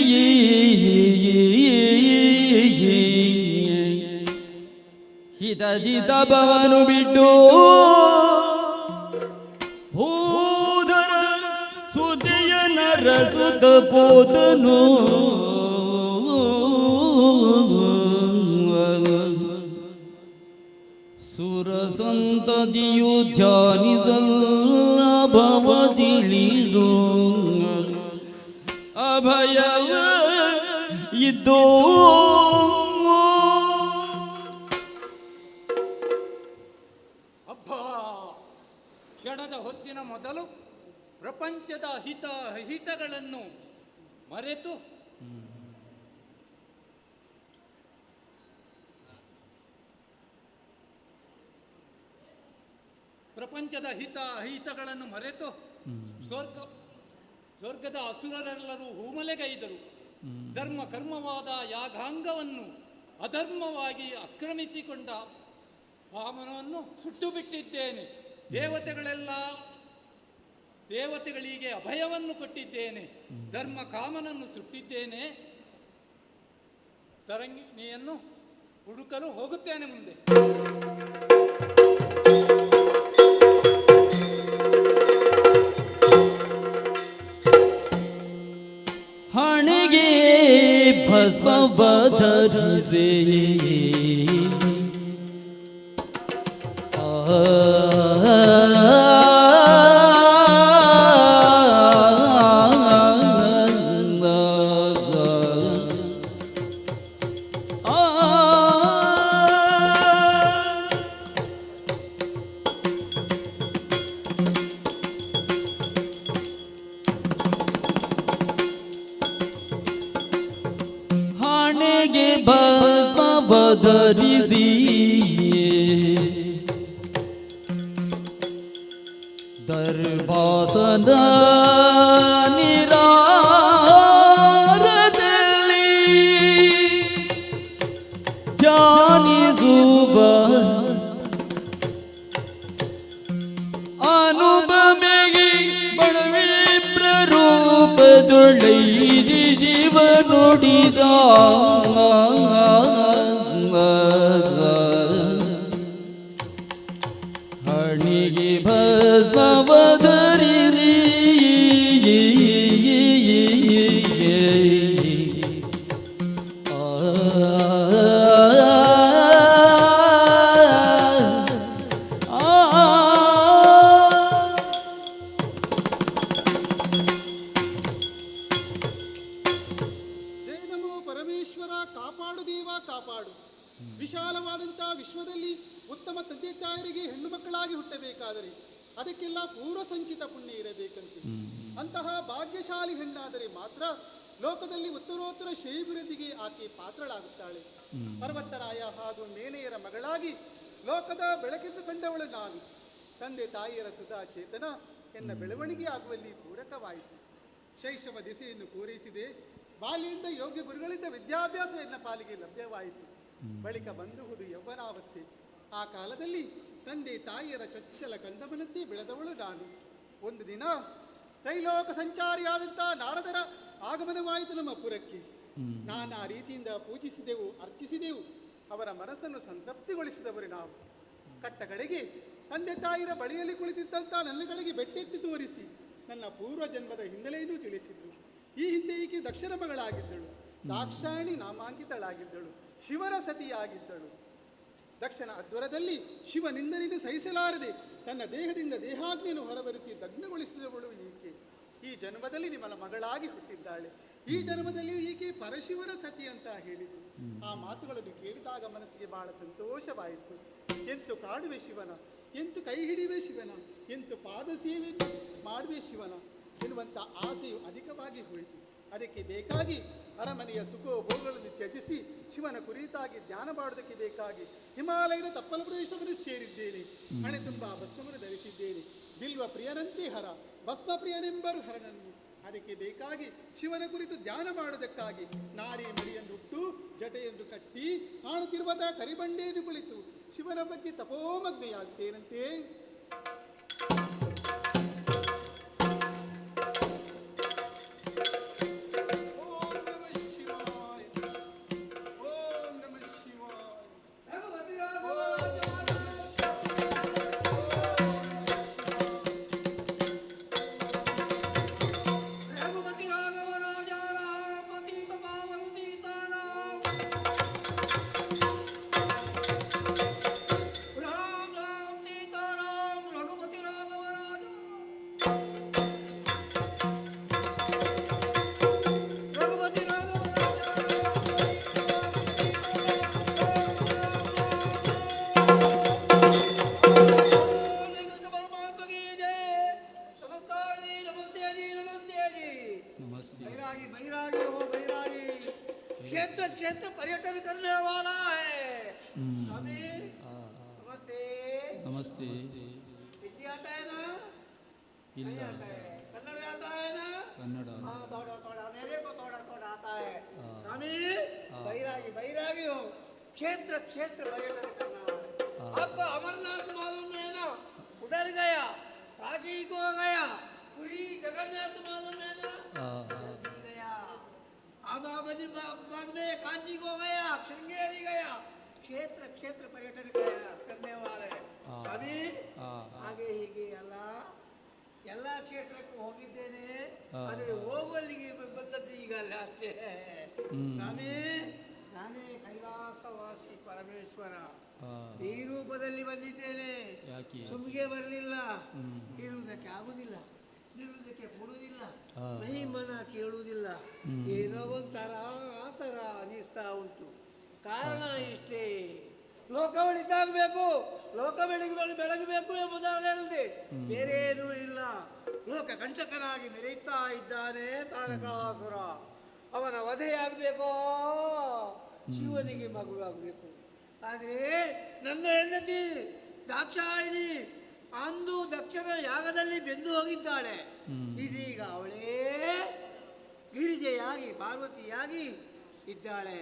ಹಿತಜಿತ ಭವನು ಬಿಟ್ಟು ಭೂಧರ ಸುದೆಯ ನರಸುತ ಪೋದನು ಸುರ ಸಂತತಿಯು ಧ್ಯಾನಿಸಲ್ಲ ಭವದಿಳಿದು ಅಭಯವ ಇದ್ದೋ ಕ್ಷಣದ ಹೊತ್ತಿನ ಮೊದಲು ಪ್ರಪಂಚದ ಹಿತಗಳನ್ನು ಮರೆತು ಅಹಿತಗಳನ್ನು ಮರೆತು ಸ್ವರ್ಗದ ಅಸುರರೆಲ್ಲರೂ ಹೂಮಲೆಗೈದರು. ಧರ್ಮ ಕರ್ಮವಾದ ಯಾಗಾಂಗವನ್ನು ಅಧರ್ಮವಾಗಿ ಆಕ್ರಮಿಸಿಕೊಂಡ ವಾಮನವನ್ನು ಸುಟ್ಟು ಬಿಟ್ಟಿದ್ದೇನೆ. ದೇವತೆಗಳಿಗೆ ಅಭಯವನ್ನು ಕೊಟ್ಟಿದ್ದೇನೆ. ಧರ್ಮ ಕಾಮನನ್ನು ಸುಟ್ಟಿದ್ದೇನೆ. ತರಂಗಿಣಿಯನ್ನು ಹುಡುಕಲು ಹೋಗುತ್ತೇನೆ ಮುಂದೆ. ಹಣೆಗೆ ಭಸ್ಮವ ಧರಿಸೆ ಹಣೆಗೆ ಭಸ್ಮವ ಧರಿಸಿ ದರ್ಭಾಸನ ನಿರಾರದಲ್ಲಿ ಧ್ಯಾನಿಸುವ ಅನುಭವಿಗೆ ಬಡವೆ ಪ್ರರೂಪದೊಳೈರಿ ಶಿವ ನುಡಿದ ಹಣಿಗೆ ಭಸ್ಮವ ಧರಿರಿ ಆ ಕಾಪಾಡು. ವಿಶಾಲವಾದಂಥ ವಿಶ್ವದಲ್ಲಿ ಉತ್ತಮ ತಂದೆ ತಾಯರಿಗೆ ಹೆಣ್ಣು ಮಕ್ಕಳಾಗಿ ಹುಟ್ಟಬೇಕಾದರೆ ಅದಕ್ಕೆಲ್ಲ ಪೂರ್ವ ಸಂಚಿತ ಪುಣ್ಯ ಇರಬೇಕಂತೆ. ಅಂತಹ ಭಾಗ್ಯಶಾಲಿ ಹೆಣ್ಣಾದರೆ ಮಾತ್ರ ಲೋಕದಲ್ಲಿ ಉತ್ತರೋತ್ತರ ಶ್ರೇಭಿವೃದ್ಧಿಗೆ ಆಕೆ ಪಾತ್ರಳಾಗುತ್ತಾಳೆ. ಪರ್ವತರಾಯ ಹಾಗೂ ಮೇನೆಯರ ಮಗಳಾಗಿ ಲೋಕದ ಬೆಳಕಿದ್ದು ಕಂಡವಳು ನಾನು. ತಂದೆ ತಾಯಿಯರ ಸುಧಾ ಚೇತನ ಎನ್ನ ಬೆಳವಣಿಗೆ ಆಗುವಲ್ಲಿ ಪೂರಕವಾಯಿತು. ಶೈಶವ ದಿಸೆಯನ್ನು ಪೂರೈಸಿದೆ. ಬಾಲ್ಯದಿಂದ ಯೋಗ್ಯ ಗುರುಗಳಿಂದ ವಿದ್ಯಾಭ್ಯಾಸ ಎನ್ನ ಪಾಲಿಗೆ ಲಭ್ಯವಾಯಿತು. ಬಳಿಕ ಬಂದುವುದು ಯೌವನಾವಸ್ಥೆ. ಆ ಕಾಲದಲ್ಲಿ ತಂದೆ ತಾಯಿಯರ ಚೊಚ್ಚಲ ಕಂದಮನಂತೆ ಬೆಳೆದವಳು ನಾನು. ಒಂದು ದಿನ ತ್ರೈಲೋಕ ಸಂಚಾರಿಯಾದಂಥ ನಾರದರ ಆಗಮನವಾಯಿತು ನಮ್ಮ ಪುರಕ್ಕೆ. ನಾನಾ ರೀತಿಯಿಂದ ಪೂಜಿಸಿದೆವು, ಅರ್ಚಿಸಿದೆವು. ಅವರ ಮನಸ್ಸನ್ನು ಸಂತೃಪ್ತಿಗೊಳಿಸಿದವರು ನಾವು. ಕಟ್ಟ ಕಡೆಗೆ ತಂದೆ ತಾಯಿರ ಬಳಿಯಲ್ಲಿ ಕುಳಿತಿದ್ದಂಥ ನನ್ನ ಕಡೆಗೆ ಬೆಟ್ಟೆತ್ತಿ ತೋರಿಸಿ ನನ್ನ ಪೂರ್ವ ಜನ್ಮದ ಹಿನ್ನೆಲೆಯನ್ನು ತಿಳಿಸಿದ್ರು. ಈ ಹಿಂದೆ ಈಕೆ ದಕ್ಷರ ಮಗಳಾಗಿದ್ದಳು. ದಾಕ್ಷಾಯಣಿ ನಾಮಾಂಕಿತಳಾಗಿದ್ದಳು. ಶಿವರ ಸತಿಯಾಗಿದ್ದಳು. ದಕ್ಷನ ಅಧ್ವರದಲ್ಲಿ ಶಿವನಿಂದನಿಂದ ಸಹಿಸಲಾರದೆ ತನ್ನ ದೇಹದಿಂದ ದೇಹಾಗ್ನಿಯನ್ನು ಹೊರಬರಿಸಿ ದಗ್ನಗೊಳಿಸಿದವಳು ಈಕೆ. ಈ ಜನ್ಮದಲ್ಲಿ ನಿಮ್ಮನ ಮಗಳಾಗಿ ಹುಟ್ಟಿದ್ದಾಳೆ. ಈ ಜನ್ಮದಲ್ಲಿ ಈಕೆ ಪರಶಿವರ ಸತಿ ಅಂತ ಹೇಳಿತು. ಆ ಮಾತುಗಳನ್ನು ಕೇಳಿದಾಗ ಮನಸ್ಸಿಗೆ ಬಹಳ ಸಂತೋಷವಾಯಿತು. ಎಂತು ಕಾಡುವೆ ಶಿವನ, ಎಂತು ಕೈ ಹಿಡಿಯುವೆ ಶಿವನ, ಎಂತು ಪಾದ ಸೇವೆ ಮಾಡುವೆ ಶಿವನ ಎನ್ನುವಂಥ ಆಸೆಯು ಅಧಿಕವಾಗಿ ಹೋಯಿತು. ಅದಕ್ಕೆ ಬೇಕಾಗಿ ಅರಮನೆಯ ಸುಖೋಭೋಗಗಳನ್ನು ತ್ಯಜಿಸಿ ಶಿವನ ಕುರಿತಾಗಿ ಧ್ಯಾನ ಮಾಡುವುದಕ್ಕೆ ಬೇಕಾಗಿ ಹಿಮಾಲಯದ ತಪ್ಪಲ ಪ್ರದೇಶವನ್ನು ಸೇರಿದ್ದೇನೆ. ಹಣೆ ತುಂಬ ಭಸ್ಮವನ್ನು ಧರಿಸಿದ್ದೇನೆ. ಬಿಲ್ವ ಪ್ರಿಯನಂತೆ ಹರ, ಭಸ್ಮ ಪ್ರಿಯನೆಂಬರು ಹರನನ್ನು. ಅದಕ್ಕೆ ಬೇಕಾಗಿ ಶಿವನ ಕುರಿತು ಧ್ಯಾನ ಮಾಡುವುದಕ್ಕಾಗಿ ನಾರಿ ಮಡಿಯನ್ನುಟ್ಟು ಜಟೆಯನ್ನು ಕಟ್ಟಿ ಕಾಣುತ್ತಿರುವ ಕರಿಬಂಡೆಯನ್ನು ಕುಳಿತು ಶಿವನ ಬಗ್ಗೆ ತಪೋಮಗ್ನೆಯಾಗ್ತೇನಂತೆ. क्षेत्र पर्यटन करने वाला है। स्वामी नमस्ते। नमस्ते। हिंदी आता है ना? नहीं आता है। कन्नड़ आता है ना? कन्नड़ हाँ थोड़ा थोड़ा, मेरे को थोड़ा थोड़ा आता है। स्वामी बैरागी हो। क्षेत्र पर्यटन करना है। आपको अमरनाथ मालूम है ना? उधर गया, काशी को गया, पूरी जगन्नाथ मालूम है ना? गया। अब बाद में कांची को गया, श्रृंगेरी गया। क्षेत्र पर्यटन करने वाले अभी ಹಾಗೆ ಹೀಗೆ ಎಲ್ಲ ಕ್ಷೇತ್ರಕ್ಕೂ ಹೋಗಿದ್ದೇನೆ. ಆದರೆ ಹೋಗುವಲ್ಲಿಗೆ ಬಂದದ್ದು ಈಗ ಅಲ್ಲ ಅಷ್ಟೇ. ಸ್ವಾಮಿ ನಾನೇ ಕೈಲಾಸವಾಸಿ ಪರಮೇಶ್ವರ ಈ ರೂಪದಲ್ಲಿ ಬಂದಿದ್ದೇನೆ. ಸುಮ್ಗೆ ಬರಲಿಲ್ಲ. ಇರುವುದಕ್ಕೆ ಆಗುವುದಿಲ್ಲ, ನಿಲ್ಲುವುದಕ್ಕೆ ಕೊಡುವುದಿಲ್ಲ, ಮಹಿಮನ ಕೇಳುವುದಿಲ್ಲ. ಏನೋ ಒಂಥರ ಆ ಥರ ಅನಿಸ್ತಾ ಉಂಟು. ಕಾರಣ ಇಷ್ಟೇ, ಲೋಕ ಒಳಿತಾಗಬೇಕು, ಲೋಕ ಬೆಳಗಬೇಕು ಎಂಬುದಾಗಲ್ಲದೆ ಬೇರೆ ಏನೂ ಇಲ್ಲ. ಲೋಕ ಕಂಟಕನಾಗಿ ಮೆರೆಯುತ್ತಾ ಇದ್ದಾನೆ ತಾರಕಾಸುರ. ಅವನ ವಧೆಯಾಗಬೇಕೋ, ಶಿವನಿಗೆ ಮಗುವಾಗಬೇಕು. ಆದರೆ ನನ್ನ ಹೆಂಡತಿ ದಾಕ್ಷಾಯಿಣಿ ಅಂದು ದಕ್ಷನ ಯಾಗದಲ್ಲಿ ಬೆಂದು ಹೋಗಿದ್ದಾಳೆ. ಇದೀಗ ಅವಳೇ ಗಿರಿಜೆಯಾಗಿ ಪಾರ್ವತಿಯಾಗಿ ಇದ್ದಾಳೆ,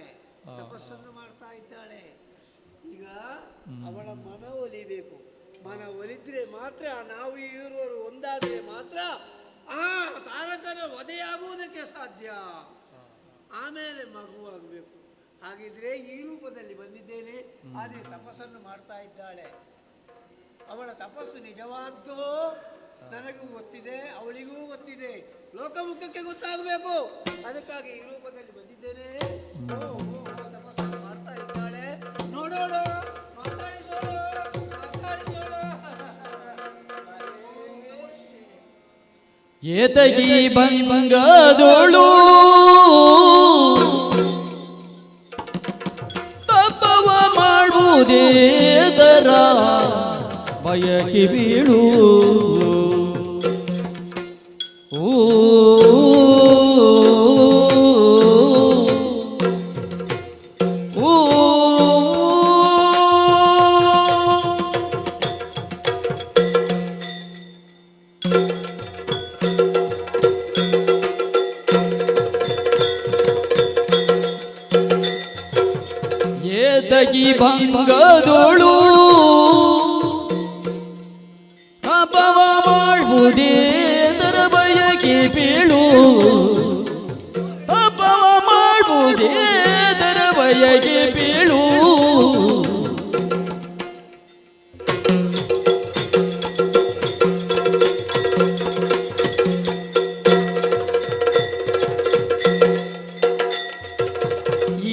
ತಪಸ್ಸನ್ನು ಮಾಡ್ತಾ ಇದ್ದಾಳೆ. ಈಗ ಅವಳ ಮನ ಒಲಿಬೇಕು. ಮನ ಒಲಿದ್ರೆ ಮಾತ್ರ ನಾವು ಇರುವರು ಒಂದಾದರೆ ಮಾತ್ರ ಆ ತಾರಕನ ವಧೆಯಾಗುವುದಕ್ಕೆ ಸಾಧ್ಯ. ಆಮೇಲೆ ಮಗುವಾಗಬೇಕು. ಹಾಗಿದ್ರೆ ಈ ರೂಪದಲ್ಲಿ ಬಂದಿದ್ದೇನೆ. ಆದರೆ ತಪಸ್ಸನ್ನು ಮಾಡ್ತಾ ಇದ್ದಾಳೆ. ಅವಳ ತಪಸ್ಸು ನಿಜವಾದ್ದು ನನಗೂ ಗೊತ್ತಿದೆ, ಅವಳಿಗೂ ಗೊತ್ತಿದೆ. ಲೋಕಮುಖಕ್ಕೆ ಗೊತ್ತಾಗಬೇಕು. ಅದಕ್ಕಾಗಿ ಈ ರೂಪದಲ್ಲಿ ಬಂದಿದ್ದೇನೆ. ತಪಸ್ಸನ್ನು ಮಾಡ್ತಾ ಇದ್ದಾಳೆ. ನೋಡೋಣ, ಮಾತಾಡಿಸೋಣ. ಏತಗಿ ಬಂಗದೋಳು ಮಾಡ್ಬೋದೇದರ ಬಯಕೆ ಬೀಳು ಓ ಏತಗಿ ಭಂಗದೋಳು ಹಬ್ಬವ ಮಾಡ್ಬೋದೇದರ ಬಯಕೆ ಬೀಳು ಹಬ್ಬವ ಮಾಡ್ಬೋದೇದರ ಬಯಕೆ ಬೀಳು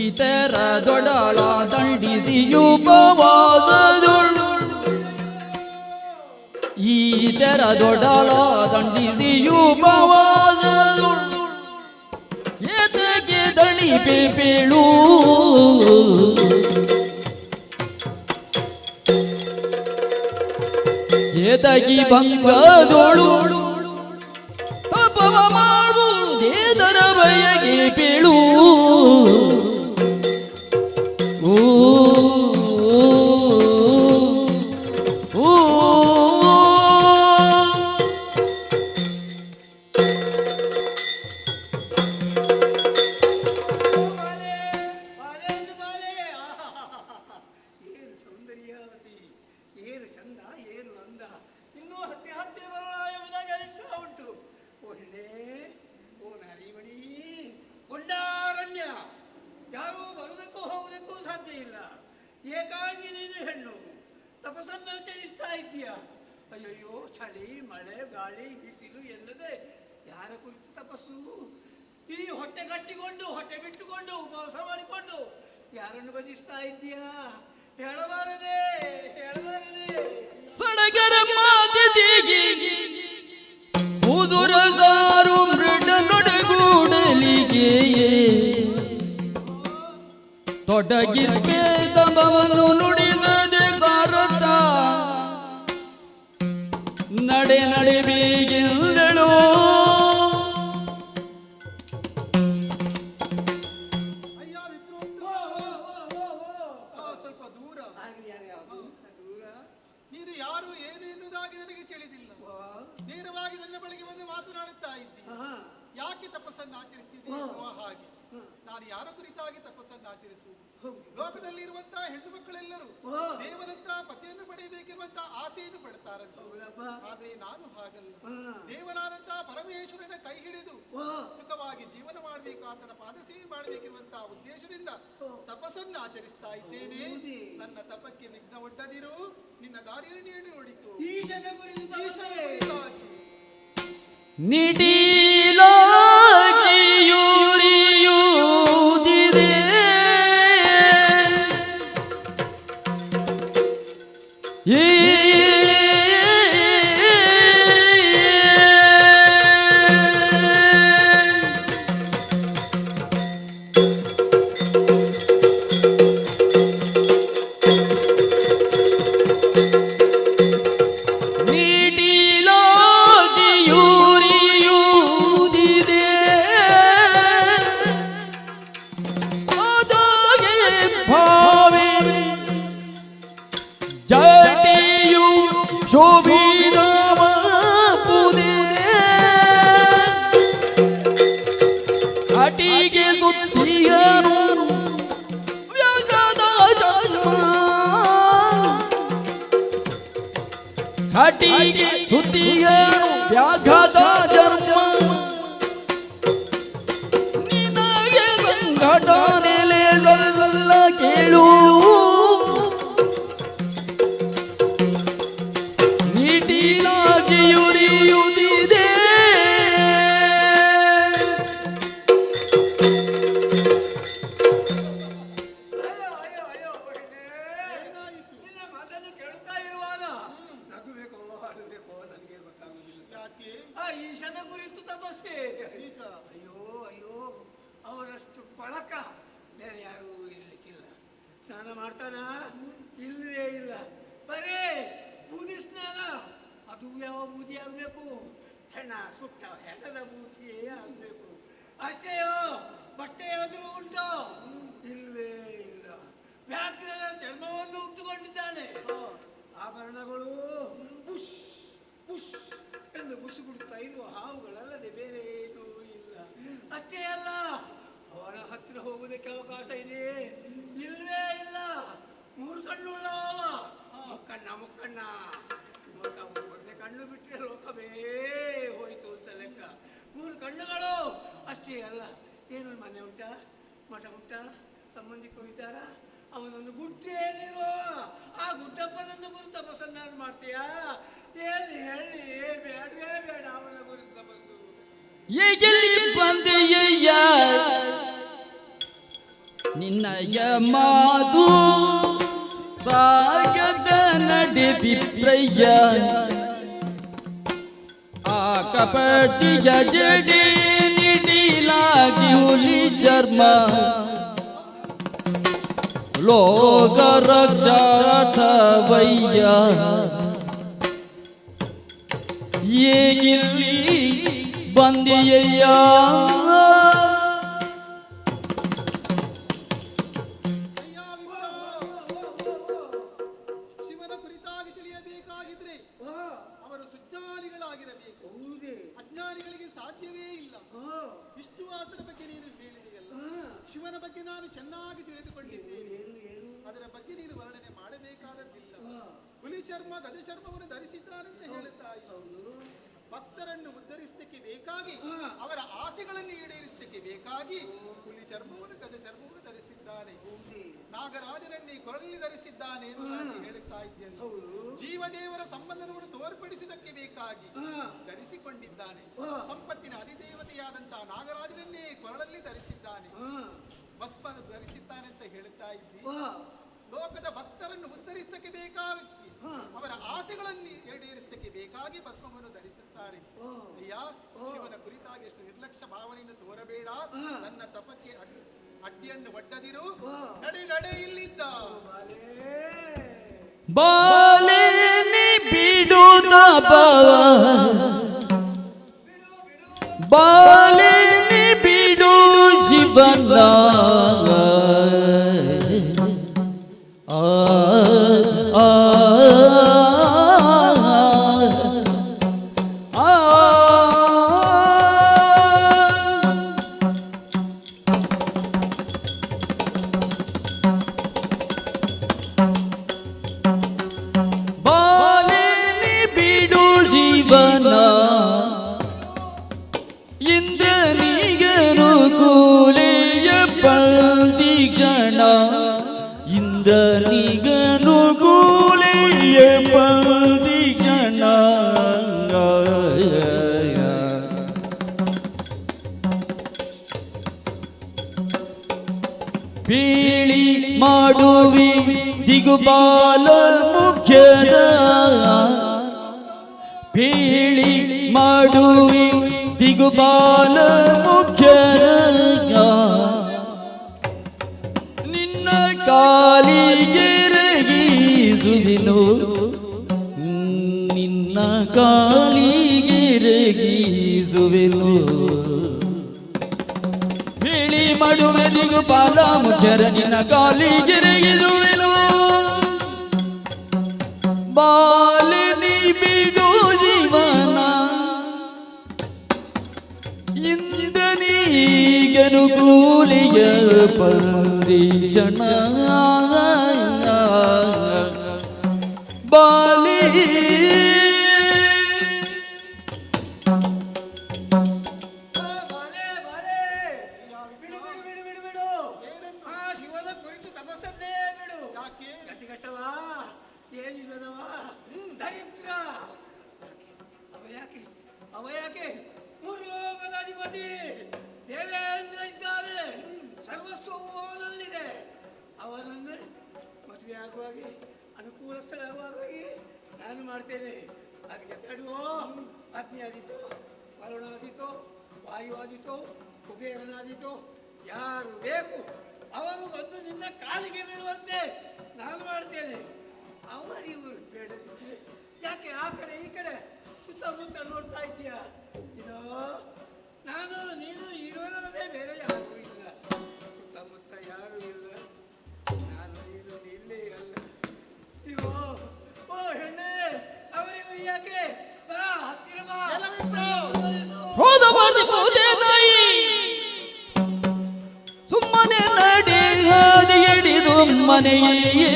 ಇತರ ದೊಡಲ ದಂಡಿಸಿಯುಪವಾದದೊಳು ಈತರ ದೊಡಲ ದಂಡಿಸಿಯುಪವಾದದೊಳು ಏತಕ್ಕೆ ದಣಿಪೆ ಬೀಳು ಏತಗಿ ಭಂಗದೋಳು ತಪವ ಮಾಡುವುದೇದರ ಬಯಗೆ ಬೀಳು ಓ ಓ ಏನು ಸೌಂದರ್ಯಾವತಿ, ಏನು ಚಂದ, ಏನು ಅಂದ. ಇನ್ನೂ ಹತ್ತಿ ಹತ್ತಿ ಬರೋಣ ಎಂಬುದಾಗಿ ಅನಿಸ್ತಾ ಉಂಟು. ಒಳ್ಳೆ ಓ ನರಿಮಣಿ ಗೊಂಡಾರಣ್ಯ, ಯಾರೂ ಬರುವುದಕ್ಕೂ ಹೋಗುವುದಕ್ಕೂ ಸಾಧ್ಯ ಇಲ್ಲ. ಏಕಾಂಗಿ ನೀನು ಹೆಣ್ಣು, ತಪಸ್ಸನ್ನು ಆಚರಿಸ್ತಾ ಇದ್ದೀಯ. ಅಯ್ಯಯ್ಯೋ, ಚಳಿ ಮಳೆ ಗಾಳಿ ಬಿಸಿಲು ಎಲ್ಲದೆ ಯಾರ ಕುರಿತು ತಪಸ್ಸು? ಈ ಹೊಟ್ಟೆ ಕಟ್ಟಿಕೊಂಡು ಹೊಟ್ಟೆ ಬಿಟ್ಟುಕೊಂಡು ಉಪವಾಸ ಮಾಡಿಕೊಂಡು ಯಾರನ್ನು ಭಜಿಸ್ತಾ ಇದ್ದೀಯಾ? ಹೇಳಬಾರದೆ ಹೇಳಬಾರದೆ. ಸಡಗರ ಮಾತಿಗೆ ಉದುರ ಸಾರು ಮೃಡ ನೊಡಗೂಡಲಿಗೆ ತೊಡಗಿರ್ಬೇಕಂಬವನ್ನು ನುಡಿಸದೆ ಸಾರತ ನಡೆ ನಡೆ ಬೇಗೆಂದಳು ಸ್ವಲ್ಪ ದೂರ ದೂರ. ನೀನು ಯಾರು ಏನು ಎನ್ನುವುದಾಗಿ ನನಗೆ ತಿಳಿದಿಲ್ಲ. ನೇರವಾಗಿ ನನ್ನ ಬಳಿಗೆ ಬಂದು ಮಾತನಾಡುತ್ತಾ ಇದ್ದಿ. ಯಾಕೆ ತಪಸ್ಸನ್ನು ಆಚರಿಸಿದೆ ಹಾಗೆ. ನಾನು ಯಾರ ಕುರಿತಾಗಿ ತಪಸ್ಸನ್ನು ಆಚರಿಸುವುದು? ಲೋಕದಲ್ಲಿರುವಂತಹ ಹೆಣ್ಣು ಮಕ್ಕಳೆಲ್ಲರೂ ದೇವರಂತ ಪತಿಯನ್ನು ಪಡೆಯಬೇಕಿರುವಂತಹ ಆಸೆಯನ್ನು ಪಡ್ತಾರಂತೆ. ಆದ್ರೆ ನಾನು ಹಾಗಲ್ಲ. ದೇವನಾದಂತಹ ಪರಮೇಶ್ವರನ ಕೈ ಹಿಡಿದು ಸುಖವಾಗಿ ಜೀವನ ಮಾಡಬೇಕು, ಆತನ ಪಾದಸೇವೆ ಮಾಡಬೇಕಿರುವಂತಹ ಉದ್ದೇಶದಿಂದ ತಪಸ್ಸನ್ನು ಆಚರಿಸ್ತಾ ಇದ್ದೇನೆ. ನನ್ನ ತಪಕ್ಕೆ ವಿಘ್ನ ಒಡ್ಡದಿರು, ನಿನ್ನ ದಾರಿಯನ್ನು ನೀಡಿ ನೋಡಿತು. ನಿಡಿಲಾಗಿಯುರಿಯುವುದಿದೆ ಈ ಜಟಿಯು ಶೋಭಿನವ ಪುದೆ ಅಟಿಗೆ ಸುತ್ತಿಯನು ವ್ಯಾಘ್ರದ ಜನ್ಮ ಅಟಿಗೆ ಸುತ್ತಿಯನು ವ್ಯಾಘ್ರದ ಜನ್ಮ ನಿನಗೆ ಸಂಘಟ ನೆಲೆ ಸಲ್ಲ ಕೇಳು ಯುರಿಯುವುದಿದೆ ನಿನ್ನ ಮಾತನ್ನು ಕೇಳುತ್ತಾ ಇರುವಾಗ ನಗಬೇಕೋ ಅಳಬೇಕೋ ನನಗೆ ಗೊತ್ತಾಗುವುದಿಲ್ಲ. ಯಾಕೆ ಈಶನ ಕುರಿತು ತಪಸ್ಸೆ. ಅಯ್ಯೋ ಅಯ್ಯೋ, ಅವರಷ್ಟು ಕೊಳಕ ಬೇರೆ ಯಾರೂ ಇರಲಿಕ್ಕಿಲ್ಲ. ಸ್ನಾನ ಆಭರಣಗಳು ಪುಷ್ ಪುಷ್ ಎಂದು ಗುಸುಗುಡುತ್ತಾ ಇರುವ ಹಾವುಗಳಲ್ಲದೆ ಬೇರೆ ಏನೂ ಇಲ್ಲ. ಅಷ್ಟೇ ಅಲ್ಲ, ಅವನ ಹತ್ತಿರ ಹೋಗುವುದಕ್ಕೆ ಅವಕಾಶ ಇದೆ ಇಲ್ವೇ ಇಲ್ಲ. 3 ಕಣ್ಣುಳ್ಳವ ಮುಕ್ಕಣ್ಣ ಮುಕ್ಕಣ್ಣ ಒಂದೇ ಕಣ್ಣು ಬಿಟ್ಟರೆ ಲೋಕವೇ ಹೋಯಿತು ಅಂತ ಲೆಕ್ಕ. 3 ಕಣ್ಣುಗಳು. ಅಷ್ಟೇ ಅಲ್ಲ, ಏನು ಮನೆ ಉಂಟಾ, ಮಠ ಉಂಟಾ, ಸಂಬಂಧಿಕರು ಇದ್ದಾರಾ? ಅವನೊಂದು ಗುಡ್ಡೆಯಲ್ಲಿರುವ ಆ ಗುಡ್ಡಪ್ಪನನ್ನು ಗುರು ತಪಸ್ಸನ್ನು ಮಾಡ್ತೀಯಾ? ಏನು ಹೇಳಿ, ಬೇಡವೇ ಬೇಡ ಅವನ ಗುರು ತಪಸ್ಸು. ಎಲ್ಲಿ ಬಂದೆಯ್ಯ ನಿನ್ನಯ ಮಾತು ಸಾಗದ ನಡೆ ವಿಪ್ರಯ್ಯ ಆ ಕಪಟಿಯ ಜಡೆ ನಿಡಿಲಾಗಿ ಹುಲಿ ಚರ್ಮ ಲೋಕ ರಕ್ಷಾರ್ಥವಯ್ಯ ಏಗಿಲ್ಲಿ ಬಂದೆಯ್ಯ ಶಿವನ ಕುರಿತಾಗಿ ತಿಳಿಯಬೇಕಾಗಿದ್ರೆ ಅವರು ಸುಜ್ಞಾನಿಗಳಾಗಿರಬೇಕು. ಅಜ್ಞಾನಿಗಳಿಗೆ ಸಾಧ್ಯವೇ ಇಲ್ಲ. ಇಷ್ಟು ಆತನ ಬಗ್ಗೆ ನೀನು ಹೇಳಿದೆಯಲ್ಲ, ಶಿವನ ಬಗ್ಗೆ ನಾನು ಚೆನ್ನಾಗಿ ತಿಳಿದುಕೊಂಡಿದ್ದೇನೆ. ಅದರ ಬಗ್ಗೆ ನೀನು ವರ್ಣನೆ ಮಾಡಬೇಕಾದದ್ದಿಲ್ಲ. ಹುಲಿ ಚರ್ಮ ಗಜ ಚರ್ಮವನ್ನು ಧರಿಸಿದ್ದಾರಂತ ಹೇಳುತ್ತಾ ಭಕ್ತರನ್ನು ಉದ್ಧರಿಸಲಿಕ್ಕೆ ಬೇಕಾಗಿ, ಅವರ ಆಸೆಗಳನ್ನು ಈಡೇರಿಸಲಿಕ್ಕೆ ಬೇಕಾಗಿ ಹುಲಿ ಚರ್ಮವನ್ನು ಗಜ ಚರ್ಮವನ್ನು ಧರಿಸಿದ್ದಾನೆ. ನಾಗರಾಜನನ್ನೇ ಕೊರಳಲ್ಲಿ ಧರಿಸಿದ್ದಾನೆ ಎಂದು ನಾನು ಹೇಳುತ್ತಾ ಇದ್ದೇನೆ. ಜೀವದೇವರ ಸಂಬಂಧವನ್ನು ತೋರ್ಪಡಿಸುವುದಕ್ಕೆ ಬೇಕಾಗಿ ಧರಿಸಿಕೊಂಡಿದ್ದಾನೆ. ಸಂಪತ್ತಿನ ಅಧಿದೇವತೆಯಾದಂತಹ ನಾಗರಾಜನನ್ನೇ ಕೊರಳಲ್ಲಿ ಧರಿಸಿದ್ದಾನೆ, ಭಸ್ಮ ಧರಿಸಿದ್ದಾನೆ ಅಂತ ಹೇಳುತ್ತಾ ಇದ್ದಿ. ಲೋಕದ ಭಕ್ತರನ್ನು ಉದ್ಧರಿಸಲಿಕ್ಕೆ ಬೇಕಾಗಿ, ಅವರ ಆಸೆಗಳನ್ನು ಈಡೇರಿಸಲಿಕ್ಕೆ ಬೇಕಾಗಿ ಭಸ್ಮವನ್ನು ಧರಿಸುತ್ತಾರೆ. ಅಯ್ಯ, ಶಿವನ ಕುರಿತಾಗಿ ಎಷ್ಟು ನಿರ್ಲಕ್ಷ್ಯ ಭಾವನೆಯನ್ನು ತೋರಬೇಡ. ನನ್ನ ತಪಕ್ಕೆ ಅಡ್ಡಿಯನ್ನು ಒಡ್ಡದಿರು. ನಡೆ ನಡೆ ಇಲ್ಲಿದ್ದ ಬಾಲೆ ಬಿಡುದ ಬಾಲೆ ಬಿಡು ಜೀವನ ಇಂದ್ರನಿಗನು ಕೂಲೆಯ ಪಂದಿಕ್ಷಣ ಇಂದ್ರನಿಗನು ಕೂಲೆಯ ಪಂದಿಕ್ಷಣ ಪೀಳಿ ಮಾಡುವಿ ದಿಗುಬಾಲ ಮುಖ್ಯದ ಪೀಳಿ ಮಾಡುವಿ ದಿಗುಬಾಲ ಮುಖ್ಯರ ನಿನ್ನ ಕಾಲಿಗೆ ರಗಿಸುವೆನು, ನಿನ್ನ ಕಾಲಿಗೆ ರಗಿಸುವೆನು. ಪೀಳಿ ಮಾಡುವೆ ದಿಗುಬಾಲ ಮುಖ್ಯರ ನಿನ್ನ ಕಾಲಿಗೆ ರಗಿಸುವೆನು. ಬಾಲನಿ ಬಿಡು ಜೀವನ ಇಂದನೀಗನು ಕೂಲಿಯ ಪರೀಕ್ಷಣ ಬಾಲಿ ಶಿವನ ಕುರಿತು ತಪಸ್ಸನ್ನೇ ಬಿಡು. ಯಾಕೆ ಗಟ್ಟಿಗಟ್ಟವಾ, ಏನಿಲ್ಲದವಾ, ದರಿದ್ರ. ಅವ ಯಾಕೆ 3 ಲೋಕದ ಅಧಿಪತಿ ದೇವೇಂದ್ರ ಇದ್ದಾನೆ. ಸರ್ವಸ್ವವು ಅವನಲ್ಲಿದೆ. ಅವನನ್ನು ಮದುವೆ ಆಗುವಾಗಿ ಅನುಕೂಲಸ್ಥಳಾಗುವಾಗಿ ನಾನು ಮಾಡ್ತೇನೆ. ಅಗ್ನಿ ಬೇಡವೋ? ಅಗ್ನಿ ಆದೀತು, ವರುಣ ಆದೀತು, ವಾಯು ಆದೀತು, ಕುಬೇರನಾದೀತು, ಯಾರು ಬೇಕು ಅವರು ಬಂದು ನಿನ್ನ ಕಾಲಿಗೆ ಬೀಳುವಂತೆ ನಾನು ಮಾಡ್ತೇನೆ. ಅವರಿವರು ಬೇಡದಿದ್ರೆ ಯಾಕೆ ಆ ಕಡೆ ಈ ಕಡೆ ಸುತ್ತಮುತ್ತ ನೋಡ್ತಾ ಇದ್ದೀಯ? ಇದು ನಾನು ನೀನು ಇರುವರದೇ ಬೇರೆ ಯಾರೂ ಇಲ್ಲ. ಸುತ್ತಮುತ್ತ ಯಾರೂ ಇಲ್ಲ. ನಾನು ನೀನು ಇಲ್ಲೇ ಅಲ್ಲ. ಇಗೋ ಓ ಮನೆಯೇ